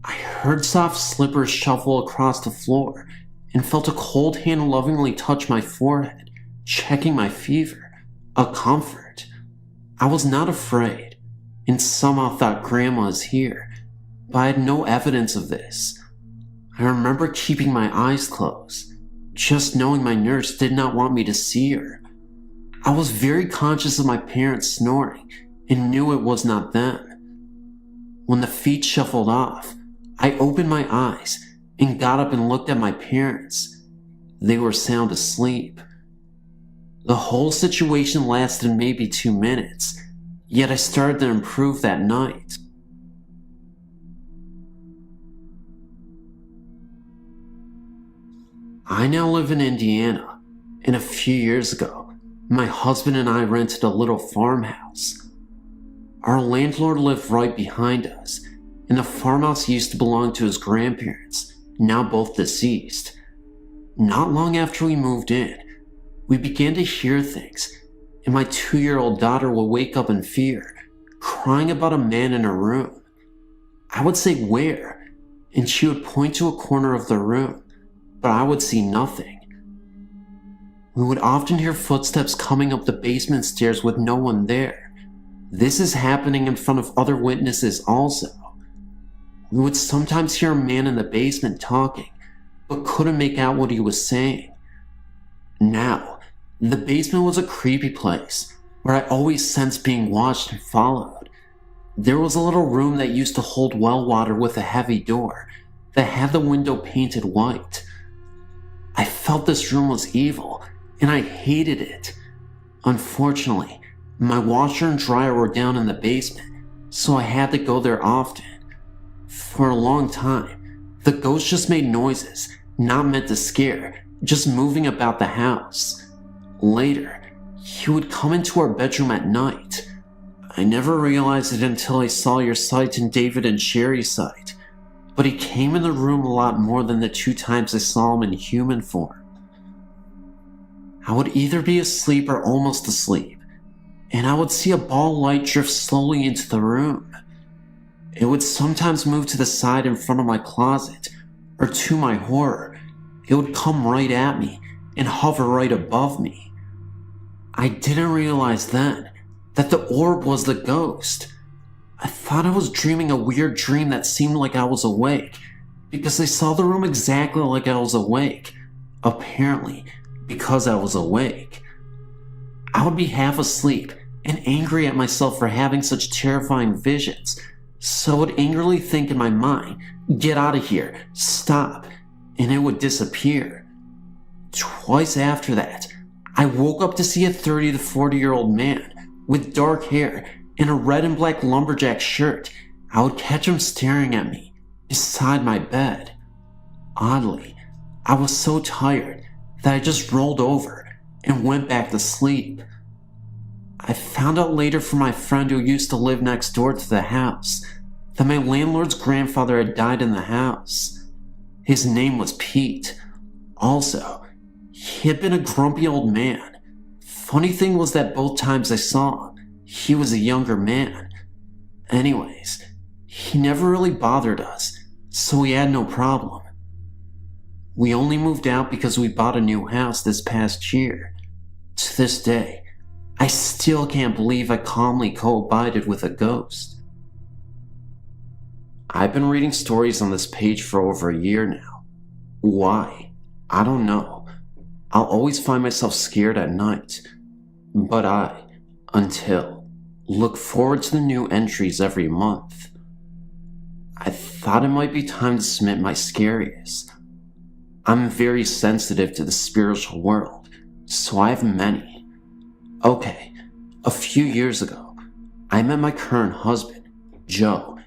I heard soft slippers shuffle across the floor and felt a cold hand lovingly touch my forehead, checking my fever, a comfort. I was not afraid, and somehow thought Grandma is here, but I had no evidence of this. I remember keeping my eyes closed, just knowing my nurse did not want me to see her. I was very conscious of my parents snoring and knew it was not them. When the feet shuffled off, I opened my eyes and got up and looked at my parents. They were sound asleep. The whole situation lasted maybe 2 minutes, yet I started to improve that night. I now live in Indiana, and a few years ago, my husband and I rented a little farmhouse. Our landlord lived right behind us, and the farmhouse used to belong to his grandparents, now both deceased. Not long after we moved in, we began to hear things, and my 2-year-old daughter would wake up in fear, crying about a man in her room. I would say, "Where?" and she would point to a corner of the room, but I would see nothing. We would often hear footsteps coming up the basement stairs with no one there. This is happening in front of other witnesses also. We would sometimes hear a man in the basement talking, but couldn't make out what he was saying. Now, the basement was a creepy place where I always sensed being watched and followed. There was a little room that used to hold well water with a heavy door that had the window painted white. I felt this room was evil, and I hated it. Unfortunately, my washer and dryer were down in the basement, so I had to go there often. For a long time, the ghost just made noises, not meant to scare, just moving about the house. Later, he would come into our bedroom at night. I never realized it until I saw your site and David and Sherry's site, but he came in the room a lot more than the 2 times I saw him in human form. I would either be asleep or almost asleep, and I would see a ball of light drift slowly into the room. It would sometimes move to the side in front of my closet, or to my horror, it would come right at me and hover right above me. I didn't realize then that the orb was the ghost. I thought I was dreaming a weird dream that seemed like I was awake, because I saw the room exactly like I was awake, apparently because I was awake. I would be half asleep and angry at myself for having such terrifying visions, so I would angrily think in my mind, "Get out of here, stop," and it would disappear. Twice after that, I woke up to see a 30 to 40-year-old man with dark hair and a red and black lumberjack shirt. I would catch him staring at me beside my bed. Oddly, I was so tired that I just rolled over and went back to sleep. I found out later from my friend who used to live next door to the house that my landlord's grandfather had died in the house. His name was Pete. Also, he had been a grumpy old man. Funny thing was that both times I saw him, he was a younger man. Anyways, he never really bothered us, so we had no problem. We only moved out because we bought a new house this past year. To this day, I still can't believe I calmly co-abided with a ghost. I've been reading stories on this page for over a year now. Why? I don't know. I'll always find myself scared at night. But look forward to the new entries every month. I thought it might be time to submit my scariest. I'm very sensitive to the spiritual world, so I have many. Okay, a few years ago, I met my current husband, Joe,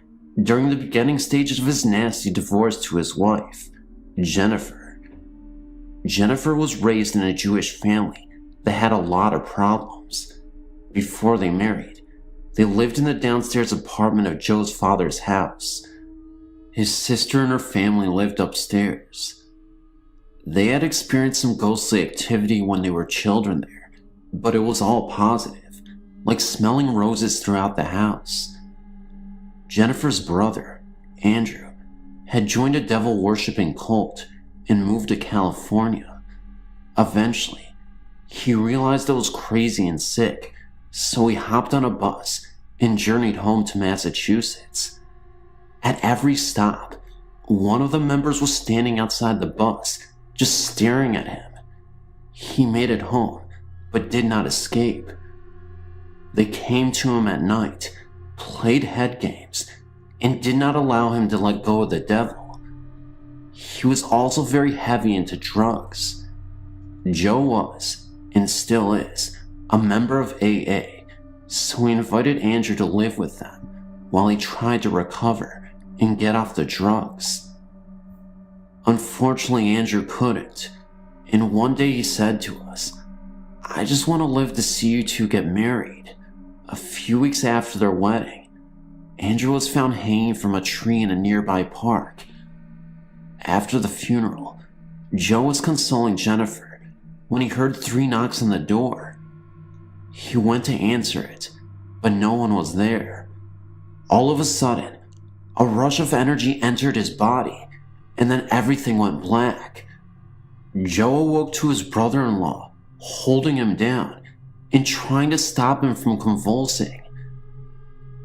during the beginning stages of his nasty divorce to his wife, Jennifer. Jennifer was raised in a Jewish family that had a lot of problems. Before they married, they lived in the downstairs apartment of Joe's father's house. His sister and her family lived upstairs. They had experienced some ghostly activity when they were children there, but it was all positive, like smelling roses throughout the house. Jennifer's brother, Andrew, had joined a devil-worshipping cult and moved to California. Eventually, he realized I was crazy and sick, so he hopped on a bus and journeyed home to Massachusetts. At every stop, one of the members was standing outside the bus, just staring at him. He made it home, but did not escape. They came to him at night, played head games, and did not allow him to let go of the devil. He was also very heavy into drugs. Joe was, and still is, a member of AA, so he invited Andrew to live with them while he tried to recover and get off the drugs. Unfortunately, Andrew couldn't, and one day he said to us, "I just want to live to see you two get married." A few weeks after their wedding, Andrew was found hanging from a tree in a nearby park. After the funeral, Joe was consoling Jennifer when he heard 3 knocks on the door. He went to answer it, but no one was there. All of a sudden, a rush of energy entered his body, and then everything went black. Joe awoke to his brother-in-law holding him down and trying to stop him from convulsing.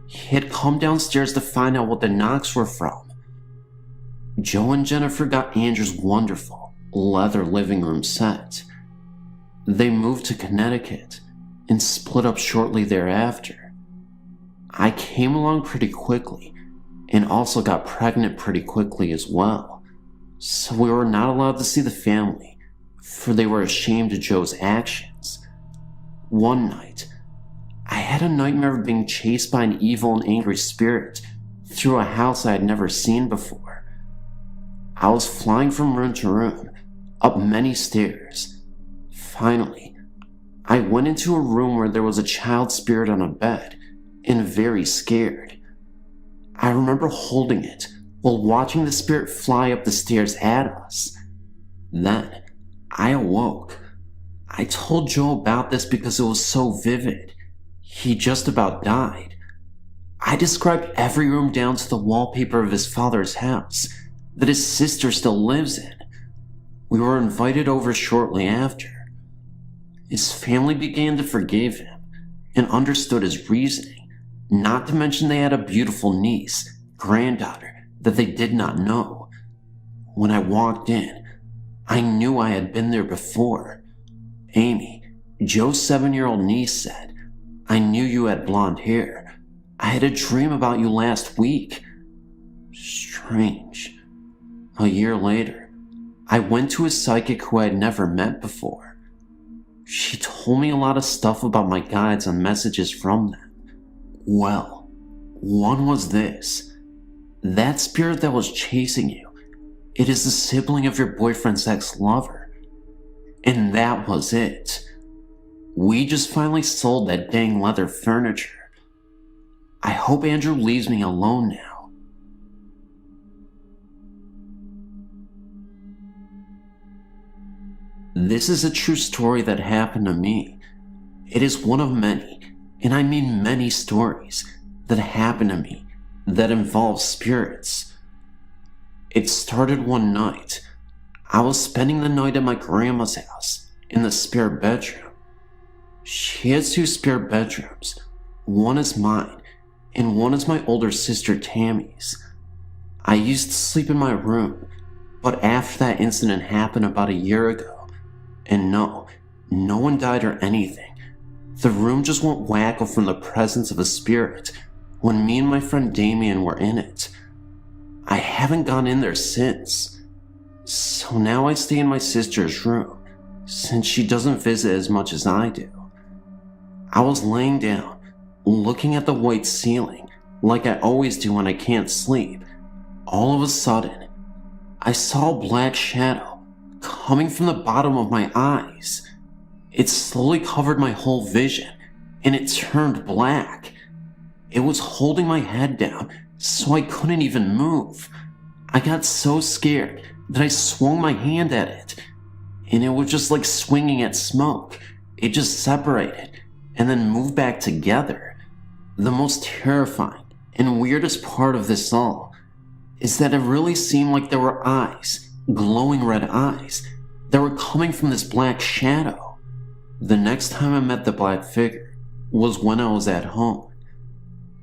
He had come downstairs to find out what the knocks were from. Joe and Jennifer got Andrew's wonderful leather living room set. They moved to Connecticut and split up shortly thereafter. I came along pretty quickly and also got pregnant pretty quickly as well. So we were not allowed to see the family, for they were ashamed of Joe's actions. One night, I had a nightmare of being chased by an evil and angry spirit through a house I had never seen before. I was flying from room to room, up many stairs. Finally, I went into a room where there was a child spirit on a bed, and very scared. I remember holding it while watching the spirit fly up the stairs at us. Then, I awoke. I told Joe about this because it was so vivid. He just about died. I described every room down to the wallpaper of his father's house that his sister still lives in. We were invited over shortly after. His family began to forgive him and understood his reasoning, not to mention they had a beautiful niece, granddaughter, that they did not know. When I walked in, I knew I had been there before. Amy, Joe's 7-year-old niece, said, "I knew you had blonde hair. I had a dream about you last week." Strange. A year later, I went to a psychic who I had never met before. She told me a lot of stuff about my guides and messages from them. Well, one was this. That spirit that was chasing you, it is the sibling of your boyfriend's ex-lover. And that was it. We just finally sold that dang leather furniture. I hope Andrew leaves me alone now. This is a true story that happened to me. It is one of many, and I mean many stories, that happened to me that involve spirits. It started one night. I was spending the night at my grandma's house, in the spare bedroom. She has 2 spare bedrooms. One is mine, and one is my older sister Tammy's. I used to sleep in my room, but after that incident happened about a year ago, and no one died or anything. The room just went wacko from the presence of a spirit when me and my friend Damien were in it. I haven't gone in there since. So now I stay in my sister's room, since she doesn't visit as much as I do. I was laying down, looking at the white ceiling, like I always do when I can't sleep. All of a sudden, I saw a black shadow coming from the bottom of my eyes. It slowly covered my whole vision, and it turned black. It was holding my head down, so I couldn't even move. I got so scared that I swung my hand at it, and it was just like swinging at smoke. It just separated, and then moved back together. The most terrifying and weirdest part of this all is that it really seemed like there were eyes, glowing red eyes, that were coming from this black shadow. The next time I met the black figure was when I was at home.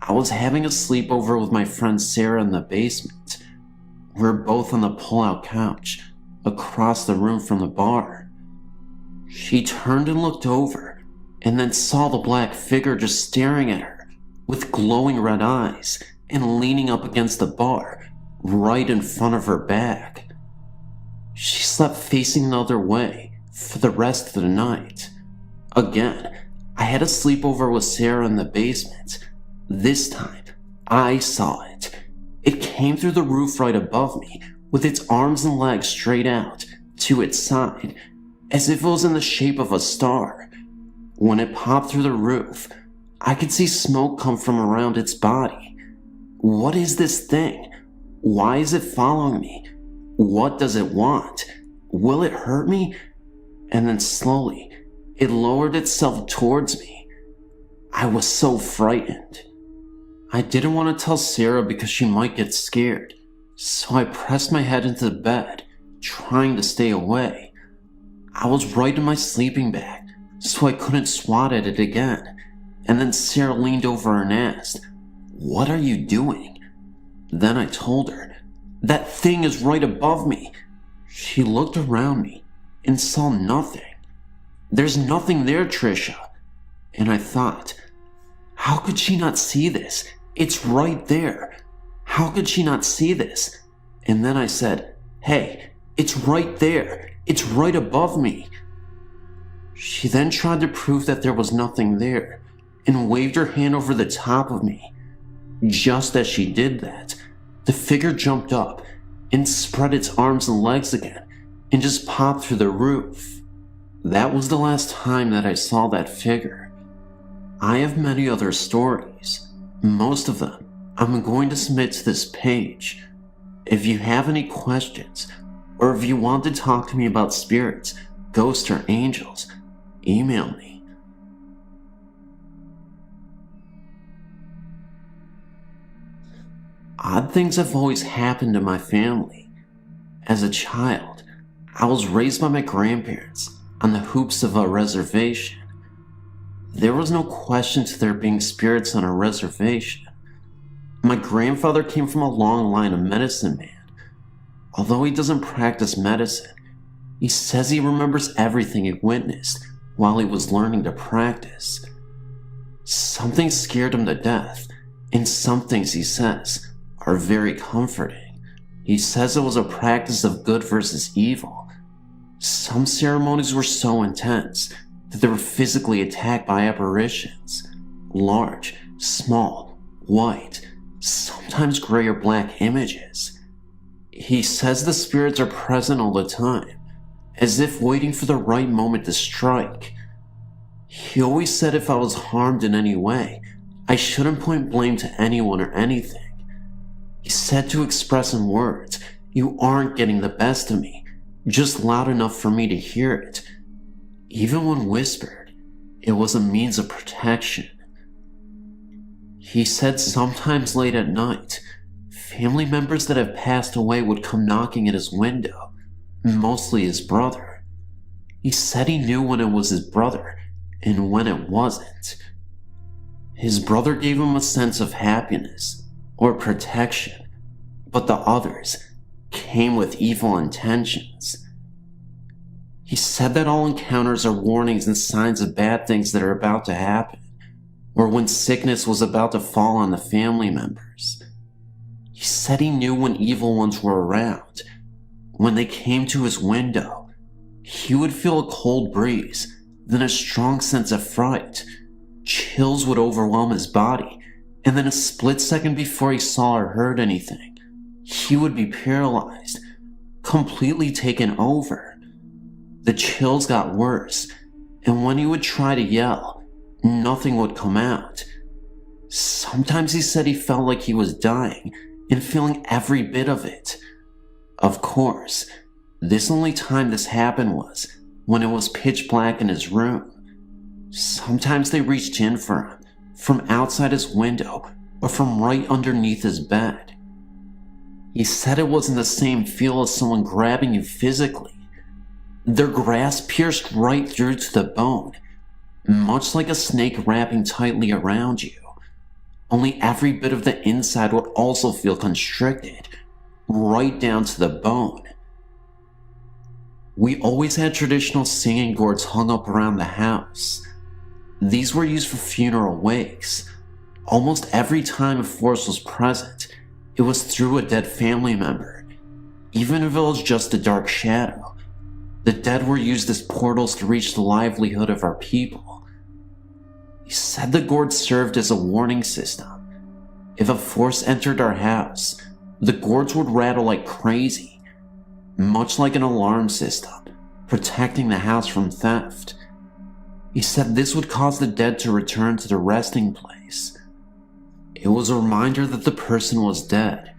I was having a sleepover with my friend Sarah in the basement. We were both on the pull-out couch, across the room from the bar. She turned and looked over, and then saw the black figure just staring at her, with glowing red eyes, and leaning up against the bar, right in front of her back. She slept facing the other way for the rest of the night. Again, I had a sleepover with Sarah in the basement. This time, I saw it. It came through the roof right above me, with its arms and legs straight out to its side, as if it was in the shape of a star. When it popped through the roof, I could see smoke come from around its body. What is this thing? Why is it following me? What does it want? Will it hurt me? And then slowly, it lowered itself towards me. I was so frightened. I didn't want to tell Sarah because she might get scared, so I pressed my head into the bed, trying to stay away. I was right in my sleeping bag, so I couldn't swat at it again, and then Sarah leaned over and asked, "What are you doing?" Then I told her, "That thing is right above me." She looked around me and saw nothing. "There's nothing there, Trisha." And I thought, how could she not see this? It's right there. How could she not see this? And then I said, "Hey, it's right there. It's right above me." She then tried to prove that there was nothing there and waved her hand over the top of me. Just as she did that, the figure jumped up and spread its arms and legs again and just popped through the roof. That was the last time that I saw that figure. I have many other stories. Most of them I'm going to submit to this page. If you have any questions, or if you want to talk to me about spirits, ghosts, or angels, email me. Odd things have always happened to my family. As a child, I was raised by my grandparents on the hoops of a reservation. There was no question to there being spirits on a reservation. My grandfather came from a long line of medicine men. Although he doesn't practice medicine, he says he remembers everything he witnessed while he was learning to practice. Something scared him to death, and some things he says are very comforting. He says it was a practice of good versus evil. Some ceremonies were so intense that they were physically attacked by apparitions. Large, small, white, sometimes gray or black images. He says the spirits are present all the time, as if waiting for the right moment to strike. He always said if I was harmed in any way, I shouldn't point blame to anyone or anything. He said to express in words, "You aren't getting the best of me, just loud enough for me to hear it." Even when whispered, it was a means of protection. He said sometimes late at night, family members that have passed away would come knocking at his window, mostly his brother. He said he knew when it was his brother and when it wasn't. His brother gave him a sense of happiness or protection, but the others came with evil intentions. He said that all encounters are warnings and signs of bad things that are about to happen, or when sickness was about to fall on the family members. He said he knew when evil ones were around. When they came to his window, he would feel a cold breeze, then a strong sense of fright. Chills would overwhelm his body, and then a split second before he saw or heard anything, he would be paralyzed, completely taken over. The chills got worse, and when he would try to yell, nothing would come out. Sometimes he said he felt like he was dying and feeling every bit of it. Of course, this only time this happened was when it was pitch black in his room. Sometimes they reached in for him, from outside his window or from right underneath his bed. He said it wasn't the same feel as someone grabbing you physically. Their grasp pierced right through to the bone, much like a snake wrapping tightly around you. Only every bit of the inside would also feel constricted, right down to the bone. We always had traditional singing gourds hung up around the house. These were used for funeral wakes. Almost every time a force was present, it was through a dead family member. Even if it was just a dark shadow, the dead were used as portals to reach the livelihood of our people. He said the gourd served as a warning system. If a force entered our house, the gourds would rattle like crazy, much like an alarm system, protecting the house from theft. He said this would cause the dead to return to their resting place. It was a reminder that the person was dead,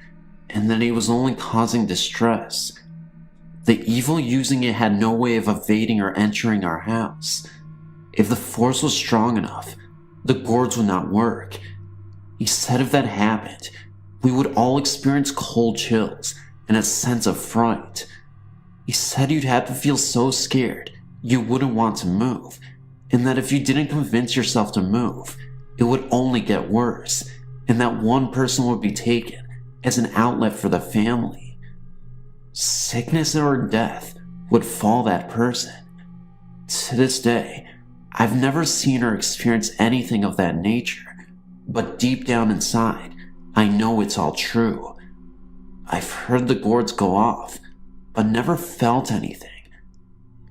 and that he was only causing distress. The evil using it had no way of evading or entering our house. If the force was strong enough, the gourds would not work. He said if that happened, we would all experience cold chills and a sense of fright. He said you'd have to feel so scared you wouldn't want to move, and that if you didn't convince yourself to move, it would only get worse, and that one person would be taken as an outlet for the family. Sickness or death would fall that person. To this day, I've never seen or experienced anything of that nature, but deep down inside, I know it's all true. I've heard the gourds go off, but never felt anything.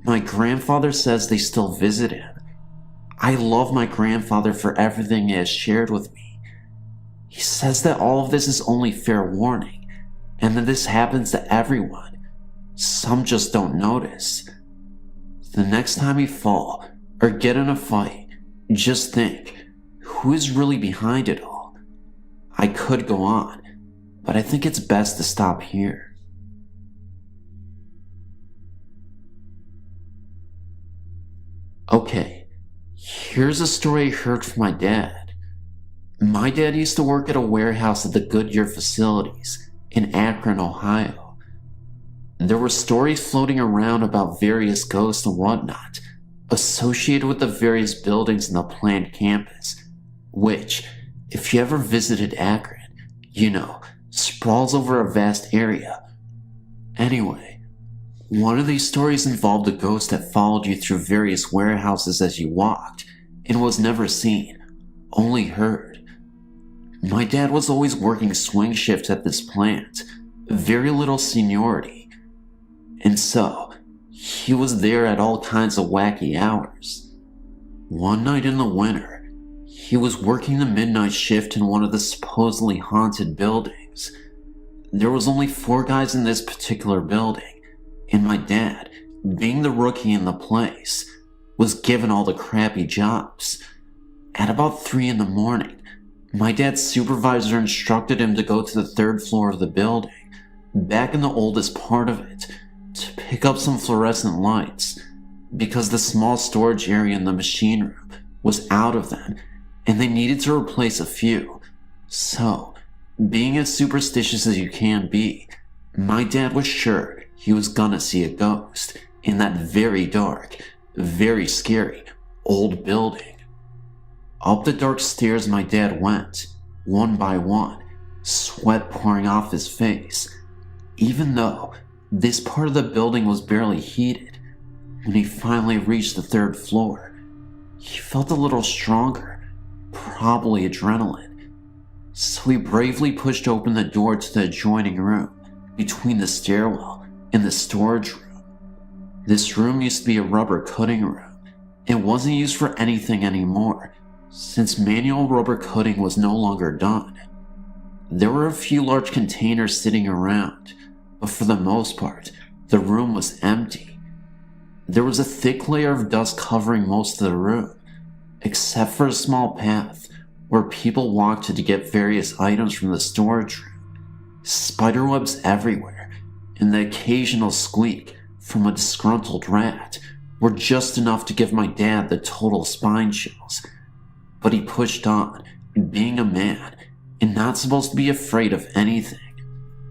My grandfather says they still visit him. I love my grandfather for everything he has shared with me. He says that all of this is only fair warning, and that this happens to everyone. Some just don't notice. The next time you fall or get in a fight, just think, who is really behind it all? I could go on, but I think it's best to stop here. Okay, here's a story I heard from my dad. My dad used to work at a warehouse at the Goodyear facilities in Akron, Ohio. There were stories floating around about various ghosts and whatnot associated with the various buildings in the planned campus, which, if you ever visited Akron, you know, sprawls over a vast area. Anyway, one of these stories involved a ghost that followed you through various warehouses as you walked and was never seen, only heard. My dad was always working swing shifts at this plant, very little seniority. And so, he was there at all kinds of wacky hours. One night in the winter, he was working the midnight shift in one of the supposedly haunted buildings. There was only 4 guys in this particular building, and my dad, being the rookie in the place, was given all the crappy jobs. At about 3 in the morning, my dad's supervisor instructed him to go to the 3rd floor of the building, back in the oldest part of it, to pick up some fluorescent lights, because the small storage area in the machine room was out of them, and they needed to replace a few. So, being as superstitious as you can be, my dad was sure he was gonna see a ghost in that very dark, very scary old building. Up the dark stairs my dad went, one by one, sweat pouring off his face. Even though this part of the building was barely heated, when he finally reached the 3rd floor, he felt a little stronger, probably adrenaline. So he bravely pushed open the door to the adjoining room between the stairwell and the storage room. This room used to be a rubber cutting room. It wasn't used for anything anymore, since manual rubber cutting was no longer done. There were a few large containers sitting around, but for the most part, the room was empty. There was a thick layer of dust covering most of the room, except for a small path where people walked to get various items from the storage room. Spiderwebs everywhere, and the occasional squeak from a disgruntled rat were just enough to give my dad the total spine chills. But he pushed on, being a man, and not supposed to be afraid of anything.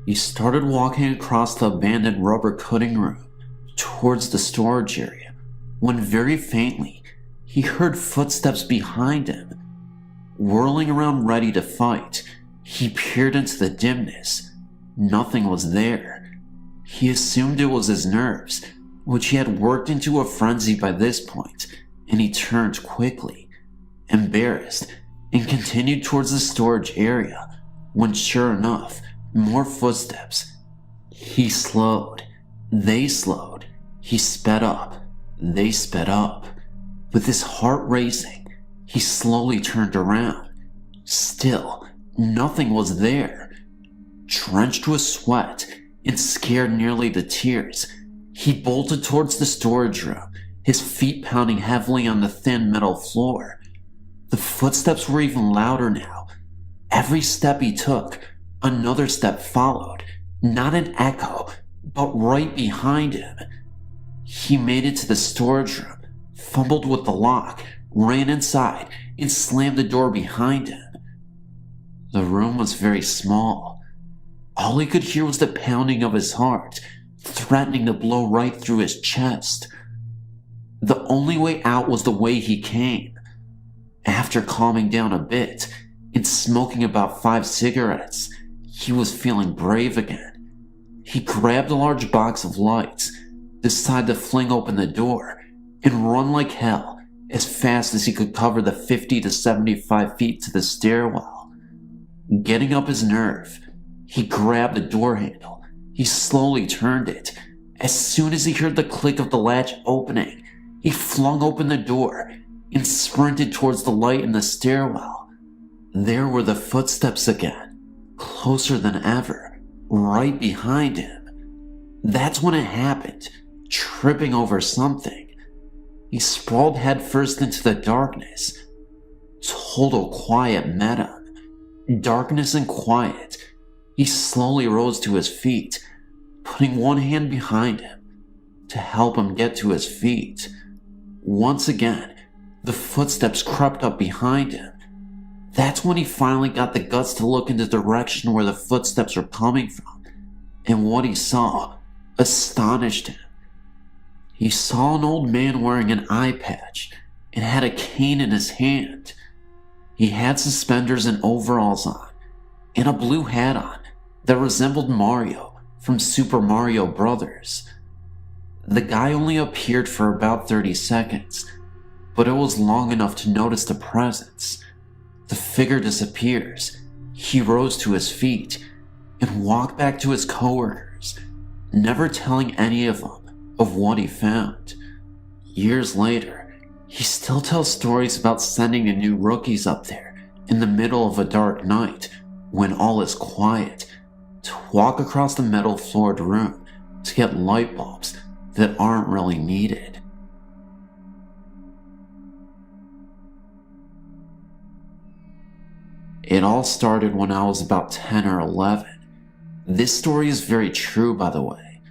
He started walking across the abandoned rubber cutting room towards the storage area, when very faintly, he heard footsteps behind him. Whirling around ready to fight, he peered into the dimness. Nothing was there. He assumed it was his nerves, which he had worked into a frenzy by this point, and he turned quickly, embarrassed, and continued towards the storage area, when sure enough, more footsteps. He slowed. They slowed. He sped up. They sped up. With his heart racing, he slowly turned around. Still, nothing was there. Drenched with sweat and scared nearly to tears, he bolted towards the storage room, his feet pounding heavily on the thin metal floor. The footsteps were even louder now. Every step he took, another step followed, not an echo, but right behind him. He made it to the storage room, fumbled with the lock, ran inside, and slammed the door behind him. The room was very small. All he could hear was the pounding of his heart, threatening to blow right through his chest. The only way out was the way he came. After calming down a bit and smoking about 5 cigarettes, he was feeling brave again. He grabbed a large box of lights, decided to fling open the door, and run like hell as fast as he could cover the 50 to 75 feet to the stairwell. Getting up his nerve, he grabbed the door handle. He slowly turned it. As soon as he heard the click of the latch opening, he flung open the door and sprinted towards the light in the stairwell. There were the footsteps again, closer than ever, right behind him. That's when it happened, tripping over something. He sprawled headfirst into the darkness. Total quiet met him. Darkness and quiet. He slowly rose to his feet, putting one hand behind him to help him get to his feet. Once again, the footsteps crept up behind him. That's when he finally got the guts to look in the direction where the footsteps were coming from, and what he saw astonished him. He saw an old man wearing an eye patch and had a cane in his hand. He had suspenders and overalls on, and a blue hat on that resembled Mario from Super Mario Bros. The guy only appeared for about 30 seconds, but it was long enough to notice the presence. The figure disappears. He rose to his feet.
and walked back to his coworkers, never telling any of them of what he found. Years later, he still tells stories about sending the new rookies up there in the middle of a dark night when all is quiet to walk across the metal floored room to get light bulbs that aren't really needed. It all started when I was about 10 or 11. This story is very true, by the way.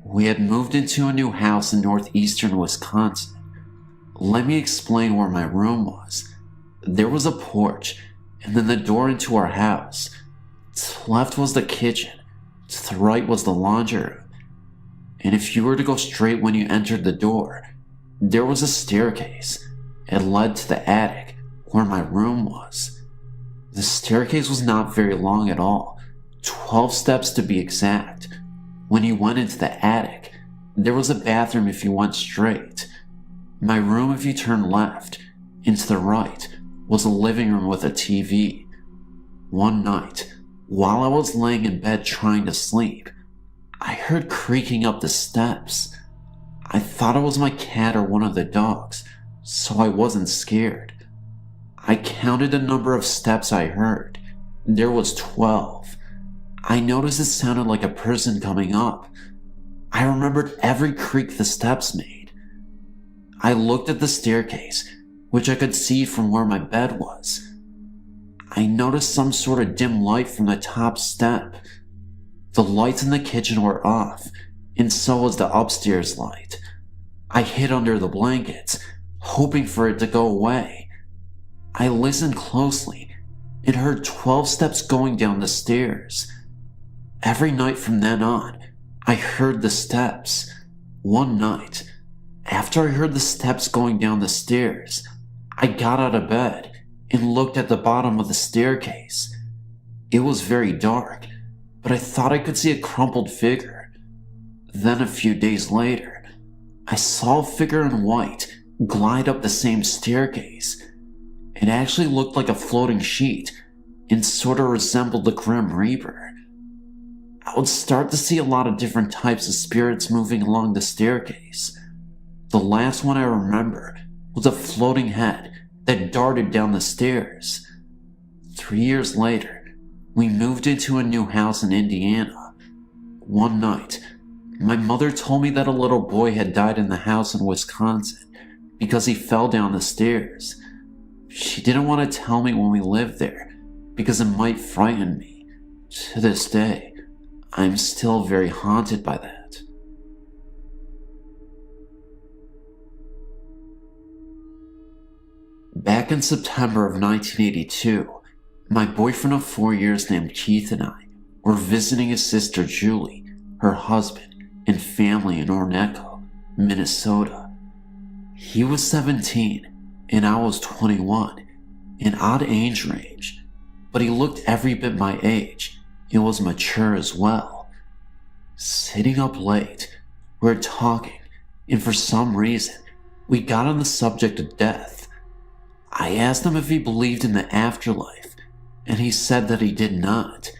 We had moved into a new house in northeastern Wisconsin. Let me explain where my room was. There was a porch, and then the door into our house. To the left was the kitchen, to the right was the laundry room. And if you were to go straight when you entered the door, there was a staircase. It led to the attic, where my room was. The staircase was not very long at all, 12 steps to be exact. When you went into the attic, there was a bathroom if you went straight. My room if you turned left, and to the right was a living room with a TV. One night, while I was laying in bed trying to sleep, I heard creaking up the steps. I thought it was my cat or one of the dogs, so I wasn't scared. I counted the number of steps I heard. There was 12. I noticed it sounded like a person coming up. I remembered every creak the steps made. I looked at the staircase, which I could see from where my bed was. I noticed some sort of dim light from the top step. The lights in the kitchen were off, and so was the upstairs light. I hid under the blankets, hoping for it to go away. I listened closely and heard 12 steps going down the stairs. Every night from then on, I heard the steps. One night, after I heard the steps going down the stairs, I got out of bed and looked at the bottom of the staircase. It was very dark, but I thought I could see a crumpled figure. Then a few days later, I saw a figure in white glide up the same staircase. It actually looked like a floating sheet and sort of resembled the Grim Reaper. I would start to see a lot of different types of spirits moving along the staircase. The last one I remember was a floating head that darted down the stairs. 3 years later, we moved into a new house in Indiana. One night, my mother told me that a little boy had died in the house in Wisconsin because he fell down the stairs. She didn't want to tell me when we lived there because it might frighten me. To this day, I'm still very haunted by that. Back in September of 1982, my boyfriend of 4 years named Keith and I were visiting his sister Julie, her husband, and family in Orneco, Minnesota. He was 17 and I was 21, an odd age range, but he looked every bit my age and was mature as well. Sitting up late, we were talking, and for some reason, we got on the subject of death. I asked him if he believed in the afterlife, and he said that he did not.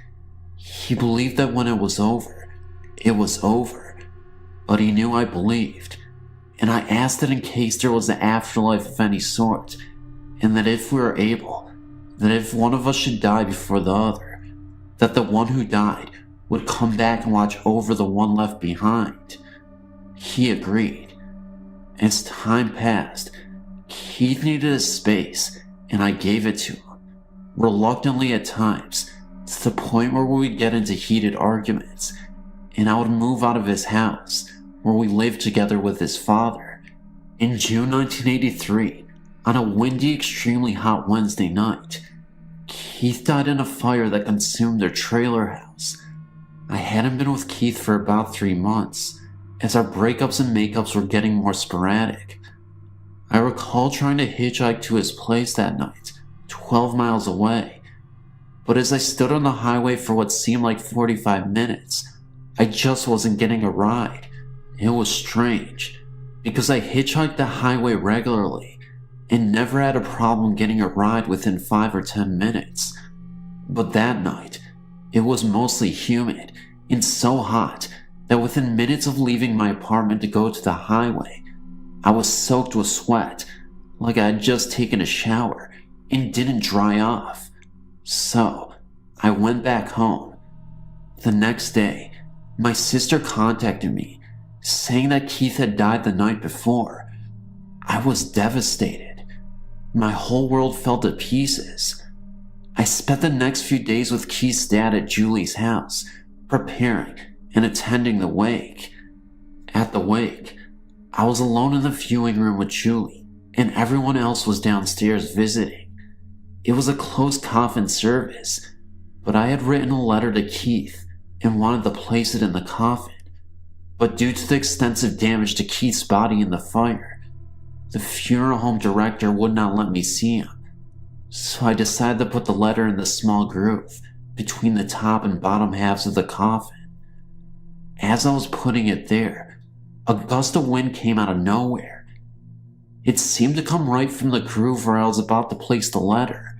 He believed that when it was over, but he knew I believed. And I asked that in case there was an afterlife of any sort, and that if we were able, that if one of us should die before the other, that the one who died would come back and watch over the one left behind. He agreed. As time passed, Keith needed a space, and I gave it to him, reluctantly at times, to the point where we would get into heated arguments, and I would move out of his house, where we lived together with his father. In June 1983, on a windy, extremely hot Wednesday night, Keith died in a fire that consumed their trailer house. I hadn't been with Keith for about 3 months, as our breakups and makeups were getting more sporadic. I recall trying to hitchhike to his place that night, 12 miles away, but as I stood on the highway for what seemed like 45 minutes, I just wasn't getting a ride. It was strange, because I hitchhiked the highway regularly and never had a problem getting a ride within 5 or 10 minutes. But that night,
It was mostly humid and so hot that within minutes of leaving my apartment to go to the highway, I was soaked with sweat like I had just taken a shower and didn't dry off. So I went back home. The next day, my sister contacted me saying that Keith had died the night before. I was devastated. My whole world fell to pieces. I spent the next few days with Keith's dad at Julie's house, preparing and attending the wake. At the wake, I was alone in the viewing room with Julie, and everyone else was downstairs visiting. It was a closed coffin service, but I had written a letter to Keith and wanted to place it in the coffin. But due to the extensive damage to Keith's body in the fire, the funeral home director would not let me see him. So I decided to put the letter in the small groove between the top and bottom halves of the coffin. As I was putting it there, a gust of wind came out of nowhere. It seemed to come right from the groove where I was about to place the letter.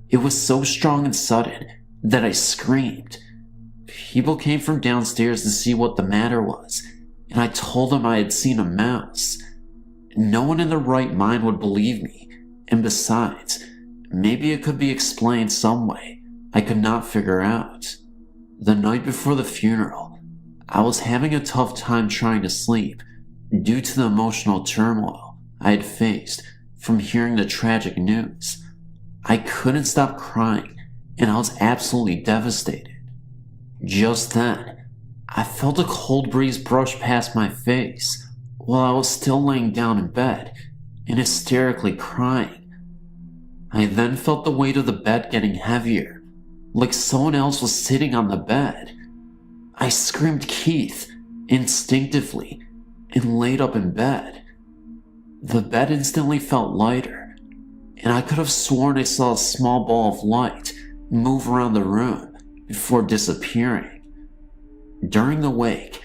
It was so strong and sudden that I screamed. People came from downstairs to see what the matter was, and I told them I had seen a mouse. No one in their right mind would believe me, and besides, maybe it could be explained some way I could not figure out. The night before the funeral, I was having a tough time trying to sleep due to the emotional turmoil I had faced from hearing the tragic news. I couldn't stop crying, and I was absolutely devastated. Just then, I felt a cold breeze brush past my face while I was still laying down in bed and hysterically crying. I then felt the weight of the bed getting heavier, like someone else was sitting on the bed. I screamed Keith instinctively and laid up in bed. The bed instantly felt lighter, and I could have sworn I saw a small ball of light move around the room before disappearing. During the wake,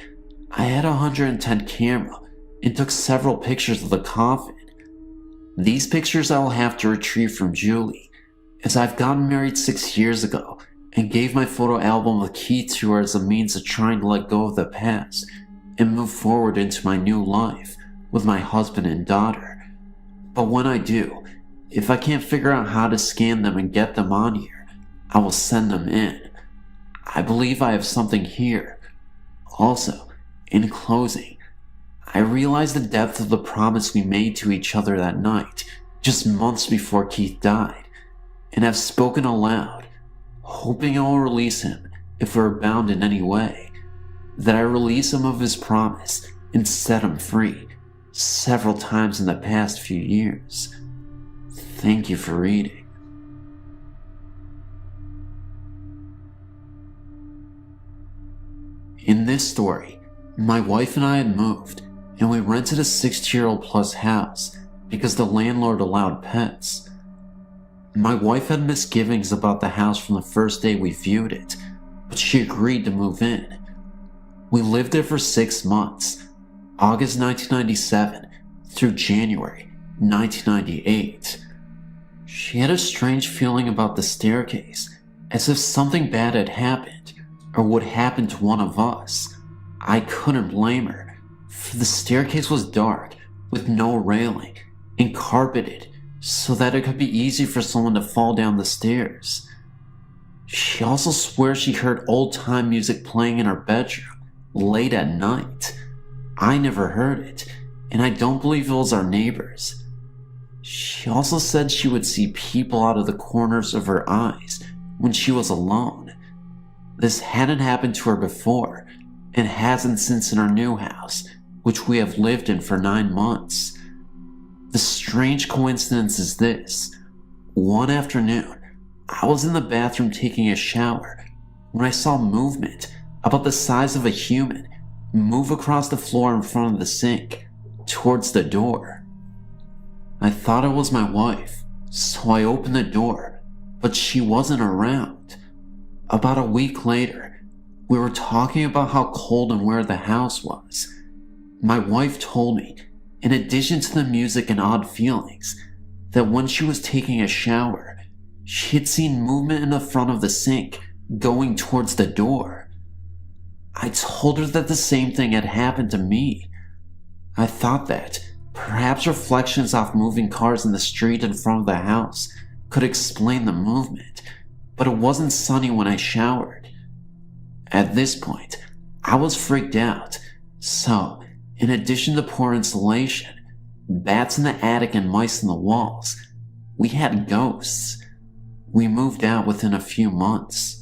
I had a 110 camera and took several pictures of the coffin. These pictures I will have to retrieve from Julie, as I've gotten married 6 years ago and gave my photo album a key to her as a means of trying to let go of the past and move forward into my new life with my husband and daughter. But when I do, if I can't figure out how to scan them and get them on here, I will send them in. I believe I have something here. Also, in closing, I realize the depth of the promise we made to each other that night, just months before Keith died, and have spoken aloud, hoping I will release him if we're bound in any way, that I release him of his promise and set him free several times in the past few years. Thank you for reading. In this story, my wife and I had moved, and we rented a 60-year-old plus house because the landlord allowed pets. My wife had misgivings about the house from the first day we viewed it, but she agreed to move in. We lived there for 6 months, August 1997 through January 1998. She had a strange feeling about the staircase, as if something bad had happened or would happen to one of us. I couldn't blame her, for the staircase was dark with no railing and carpeted so that it could be easy for someone to fall down the stairs. She also swears she heard old-time music playing in her bedroom late at night. I never heard it, and I don't believe it was our neighbors. She also said she would see people out of the corners of her eyes when she was alone. This hadn't happened to her before, and hasn't since in our new house, which we have lived in for 9 months. The strange coincidence is this. One afternoon, I was in the bathroom taking a shower when I saw movement about the size of a human move across the floor in front of the sink towards the door. I thought it was my wife, so I opened the door, but she wasn't around. About a week later, we were talking about how cold and where the house was. My wife told me, in addition to the music and odd feelings, that when she was taking a shower, she had seen movement in the front of the sink going towards the door. I told her that the same thing had happened to me. I thought that perhaps reflections off moving cars in the street in front of the house could explain the movement, but it wasn't sunny when I showered. At this point, I was freaked out, so in addition to poor insulation, bats in the attic and mice in the walls, we had ghosts. We moved out within a few months.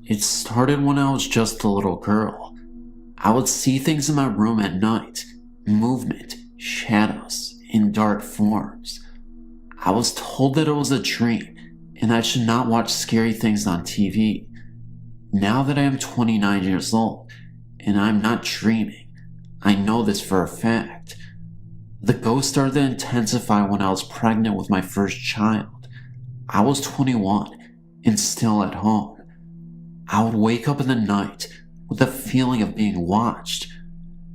It started when I was just a little girl. I would see things in my room at night, movement, shadows, in dark forms. I was told that it was a dream and I should not watch scary things on TV. Now that I am 29 years old and I'm not dreaming, I know this for a fact. The ghosts started to intensify when I was pregnant with my first child. I was 21 and still at home. I would wake up in the night with a feeling of being watched.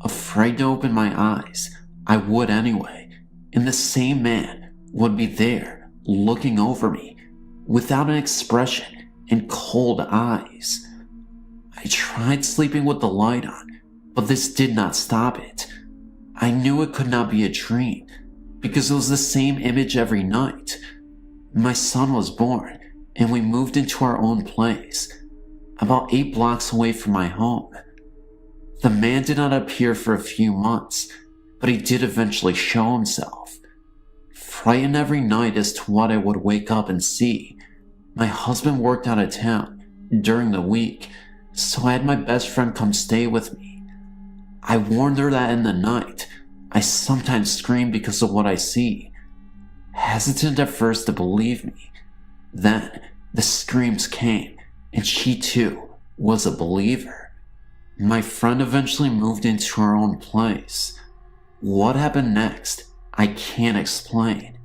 Afraid to open my eyes, I would anyway, and the same man would be there, looking over me, without an expression and cold eyes. I tried sleeping with the light on, but this did not stop it. I knew it could not be a dream, because it was the same image every night. My son was born, and we moved into our own place, about 8 blocks away from my home. The man did not appear for a few months, but he did eventually show himself. Frightened every night as to what I would wake up and see, my husband worked out of town during the week, so I had my best friend come stay with me. I warned her that in the night, I sometimes scream because of what I see. Hesitant at first to believe me, then the screams came, and she too was a believer. My friend eventually moved into her own place. What happened next, I can't explain.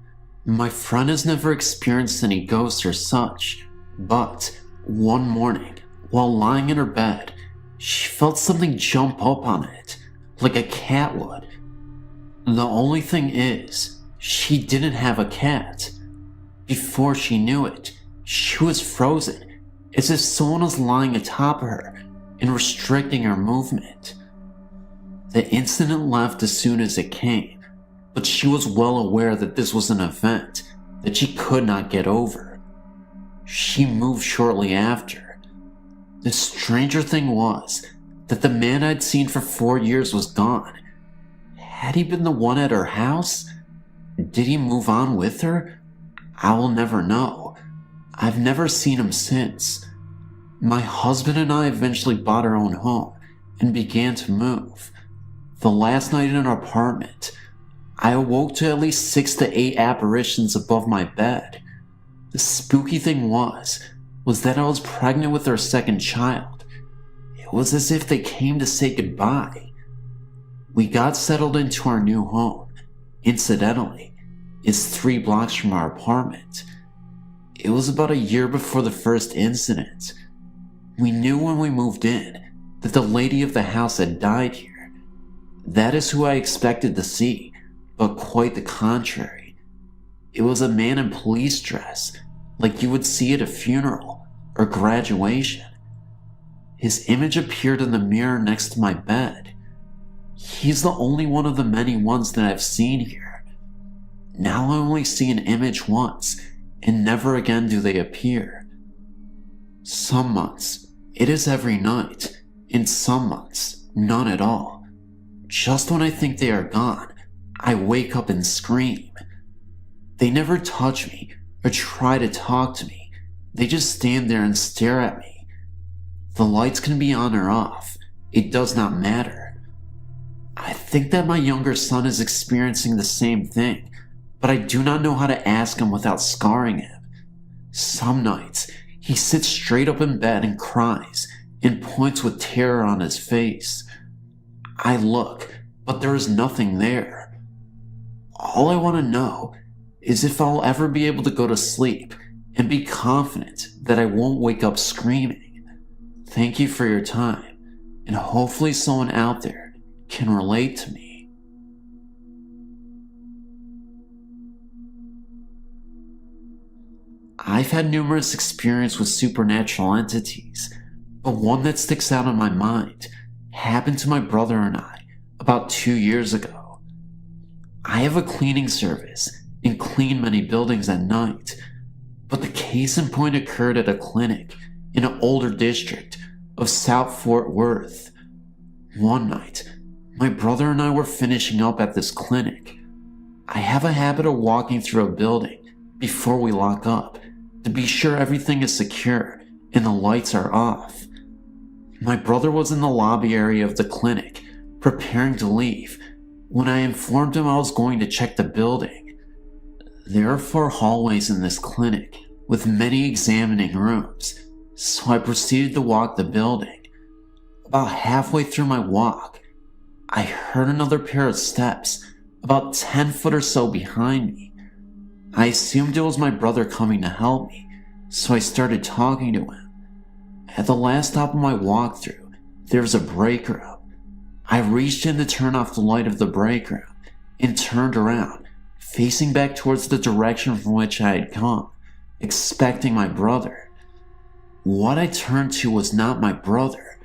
My friend has never experienced any ghosts or such, but one morning, while lying in her bed, she felt something jump up on it, like a cat would. The only thing is, she didn't have a cat. Before she knew it, she was frozen, as if someone was lying atop her and restricting her movement. The incident left as soon as it came, but she was well aware that this was an event that she could not get over. She moved shortly after. The stranger thing was that the man I'd seen for 4 years was gone. Had he been the one at her house? Did he move on with her? I will never know. I've never seen him since. My husband and I eventually bought our own home and began to move. The last night in our apartment, I awoke to at least 6 to 8 apparitions above my bed. The spooky thing was that I was pregnant with our second child. It was as if they came to say goodbye. We got settled into our new home. Incidentally, it's 3 blocks from our apartment. It was about a year before the first incident. We knew when we moved in that the lady of the house had died here. That is who I expected to see, but quite the contrary. It was a man in police dress, like you would see at a funeral or graduation. His image appeared in the mirror next to my bed. He's the only one of the many ones that I've seen here. Now I only see an image once, and never again do they appear. Some months, it is every night. In some months, none at all. Just when I think they are gone, I wake up and scream. They never touch me or try to talk to me. They just stand there and stare at me. The lights can be on or off. It does not matter. I think that my younger son is experiencing the same thing, but I do not know how to ask him without scarring him. Some nights, he sits straight up in bed and cries and points with terror on his face. I look, but there is nothing there. All I want to know is if I'll ever be able to go to sleep and be confident that I won't wake up screaming. Thank you for your time, and hopefully someone out there can relate to me. I've had numerous experiences with supernatural entities, but one that sticks out in my mind happened to my brother and I about 2 years ago. I have a cleaning service and clean many buildings at night, but the case in point occurred at a clinic in an older district of South Fort Worth. One night, my brother and I were finishing up at this clinic. I have a habit of walking through a building before we lock up to be sure everything is secure and the lights are off. My brother was in the lobby area of the clinic preparing to leave when I informed him I was going to check the building. There are 4 hallways in this clinic with many examining rooms, so I proceeded to walk the building. About halfway through my walk, I heard another pair of steps about 10 foot or so behind me. I assumed it was my brother coming to help me, so I started talking to him. At the last stop of my walkthrough, there was a break room. I reached in to turn off the light of the break room and turned around, facing back towards the direction from which I had come, expecting my brother. What I turned to was not my brother,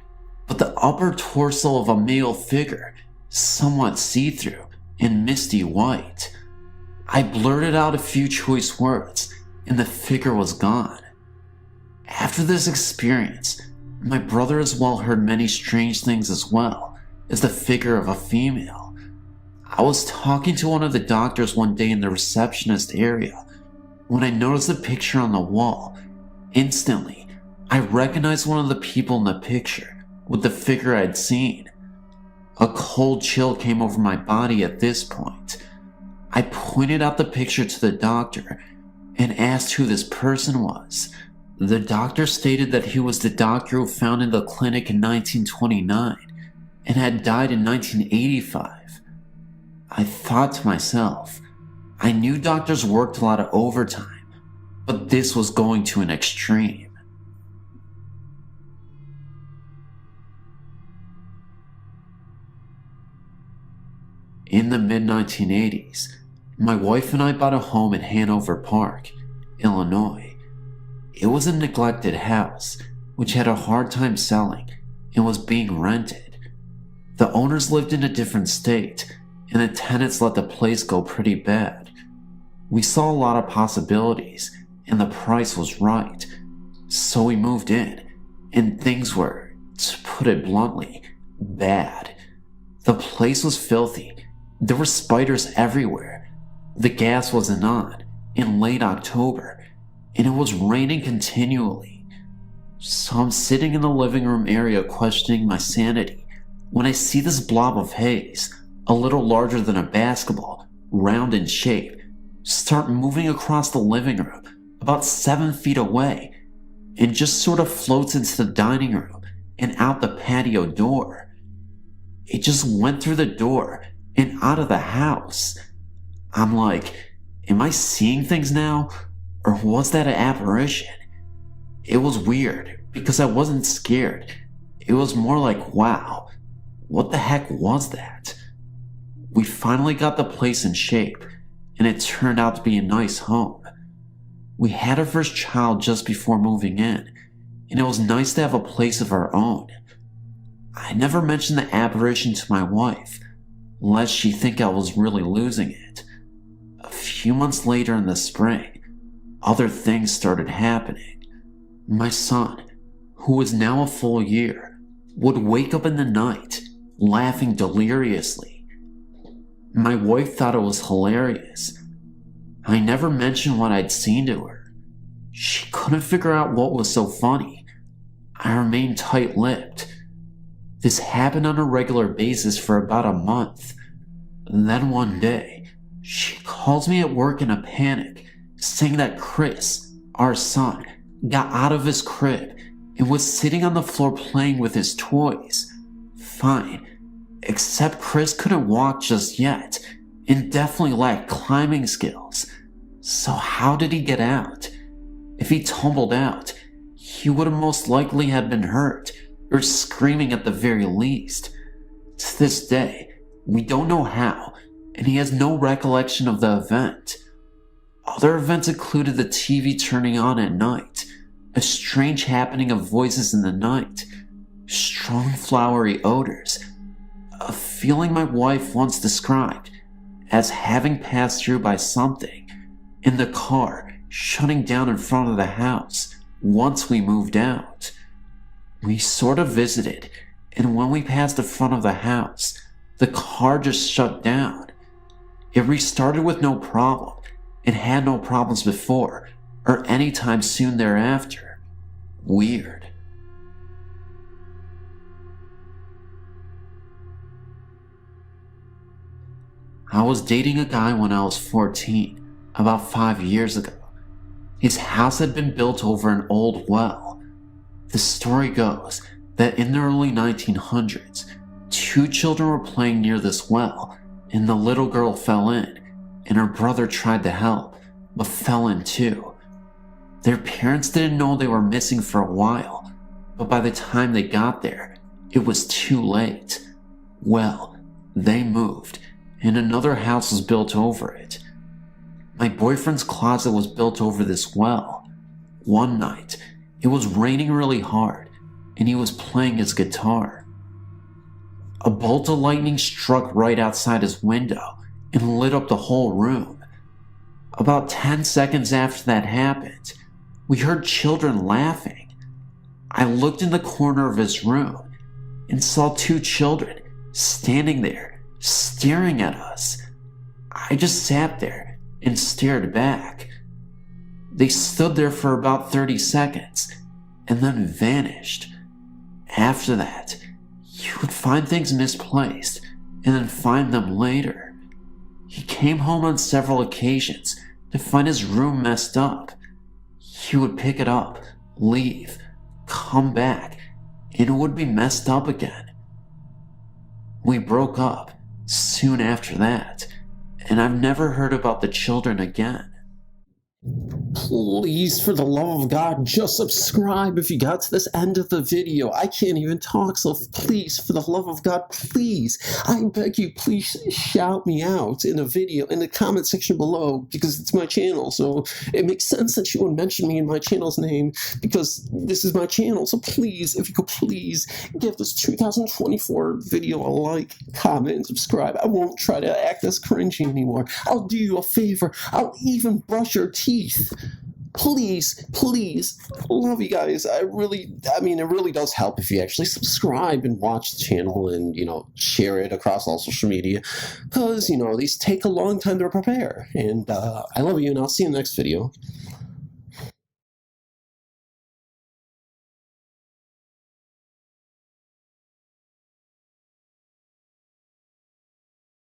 but the upper torso of a male figure, somewhat see-through and misty white. I blurted out a few choice words, and the figure was gone. After this experience, my brother as well heard many strange things as well as the figure of a female. I was talking to one of the doctors one day in the receptionist area when I noticed a picture on the wall. Instantly, I recognized one of the people in the picture with the figure I had seen. A cold chill came over my body at this point. I pointed out the picture to the doctor and asked who this person was. The doctor stated that he was the doctor who founded the clinic in 1929 and had died in 1985. I thought to myself, I knew doctors worked a lot of overtime, but this was going to an extreme. In the mid-1980s, my wife and I bought a home in Hanover Park, Illinois. It was a neglected house, which had a hard time selling and was being rented. The owners lived in a different state, and the tenants let the place go pretty bad. We saw a lot of possibilities, and the price was right. So we moved in, and things were, to put it bluntly, bad. The place was filthy. There were spiders everywhere. The gas wasn't on in late October, and it was raining continually. So I'm sitting in the living room area questioning my sanity when I see this blob of haze, a little larger than a basketball, round in shape, start moving across the living room about 7 feet away and just sort of floats into the dining room and out the patio door. It just went through the door and out of the house. I'm like, am I seeing things now? Or was that an apparition? It was weird because I wasn't scared. It was more like, wow, what the heck was that? We finally got the place in shape, and it turned out to be a nice home. We had our first child just before moving in, and it was nice to have a place of our own. I never mentioned the apparition to my wife, lest she think I was really losing it. A few months later in the spring, other things started happening. My son, who was now a full year, would wake up in the night, laughing deliriously. My wife thought it was hilarious. I never mentioned what I'd seen to her. She couldn't figure out what was so funny. I remained tight-lipped. This happened on a regular basis for about a month. Then one day, she calls me at work in a panic, saying that Chris, our son, got out of his crib and was sitting on the floor playing with his toys. Fine, except Chris couldn't walk just yet and definitely lacked climbing skills. So how did he get out? If he tumbled out, he would have most likely have been hurt or screaming at the very least. To this day, we don't know how, and he has no recollection of the event. Other events included the TV turning on at night, a strange happening of voices in the night, strong flowery odors, a feeling my wife once described as having passed through by something in the car shutting down in front of the house once we moved out. We sort of visited, and when we passed the front of the house, the car just shut down. It restarted with no problem, and had no problems before, or any time soon thereafter. Weird. I was dating a guy when I was 14, about 5 years ago. His house had been built over an old well. The story goes that in the early 1900s, 2 children were playing near this well, and the little girl fell in, and her brother tried to help, but fell in too. Their parents didn't know they were missing for a while, but by the time they got there, it was too late. Well, they moved, and another house was built over it. My boyfriend's closet was built over this well. One night, it was raining really hard, and he was playing his guitar. A bolt of lightning struck right outside his window and lit up the whole room. About 10 seconds after that happened, we heard children laughing. I looked in the corner of his room and saw 2 children standing there, staring at us. I just sat there and stared back. They stood there for about 30 seconds and then vanished. After that, you would find things misplaced and then find them later. He came home on several occasions to find his room messed up. He would pick it up, leave, come back, and it would be messed up again. We broke up soon after that, and I've never heard about the children again.
Please, for the love of God, just subscribe if you got to this end of the video. I can't even talk, so please, for the love of God, please, I beg you, please shout me out in a video, in the comment section below, because it's my channel, so it makes sense that you would mention me in my channel's name, because this is my channel, so please, if you could please give this 2024 video a like, comment, and subscribe. I won't try to act as cringy anymore. I'll do you a favor. I'll even brush your teeth. Please, please, love you guys. It really does help if you actually subscribe and watch the channel and, share it across all social media, because, these take a long time to prepare. And I love you, and I'll see you in the next video.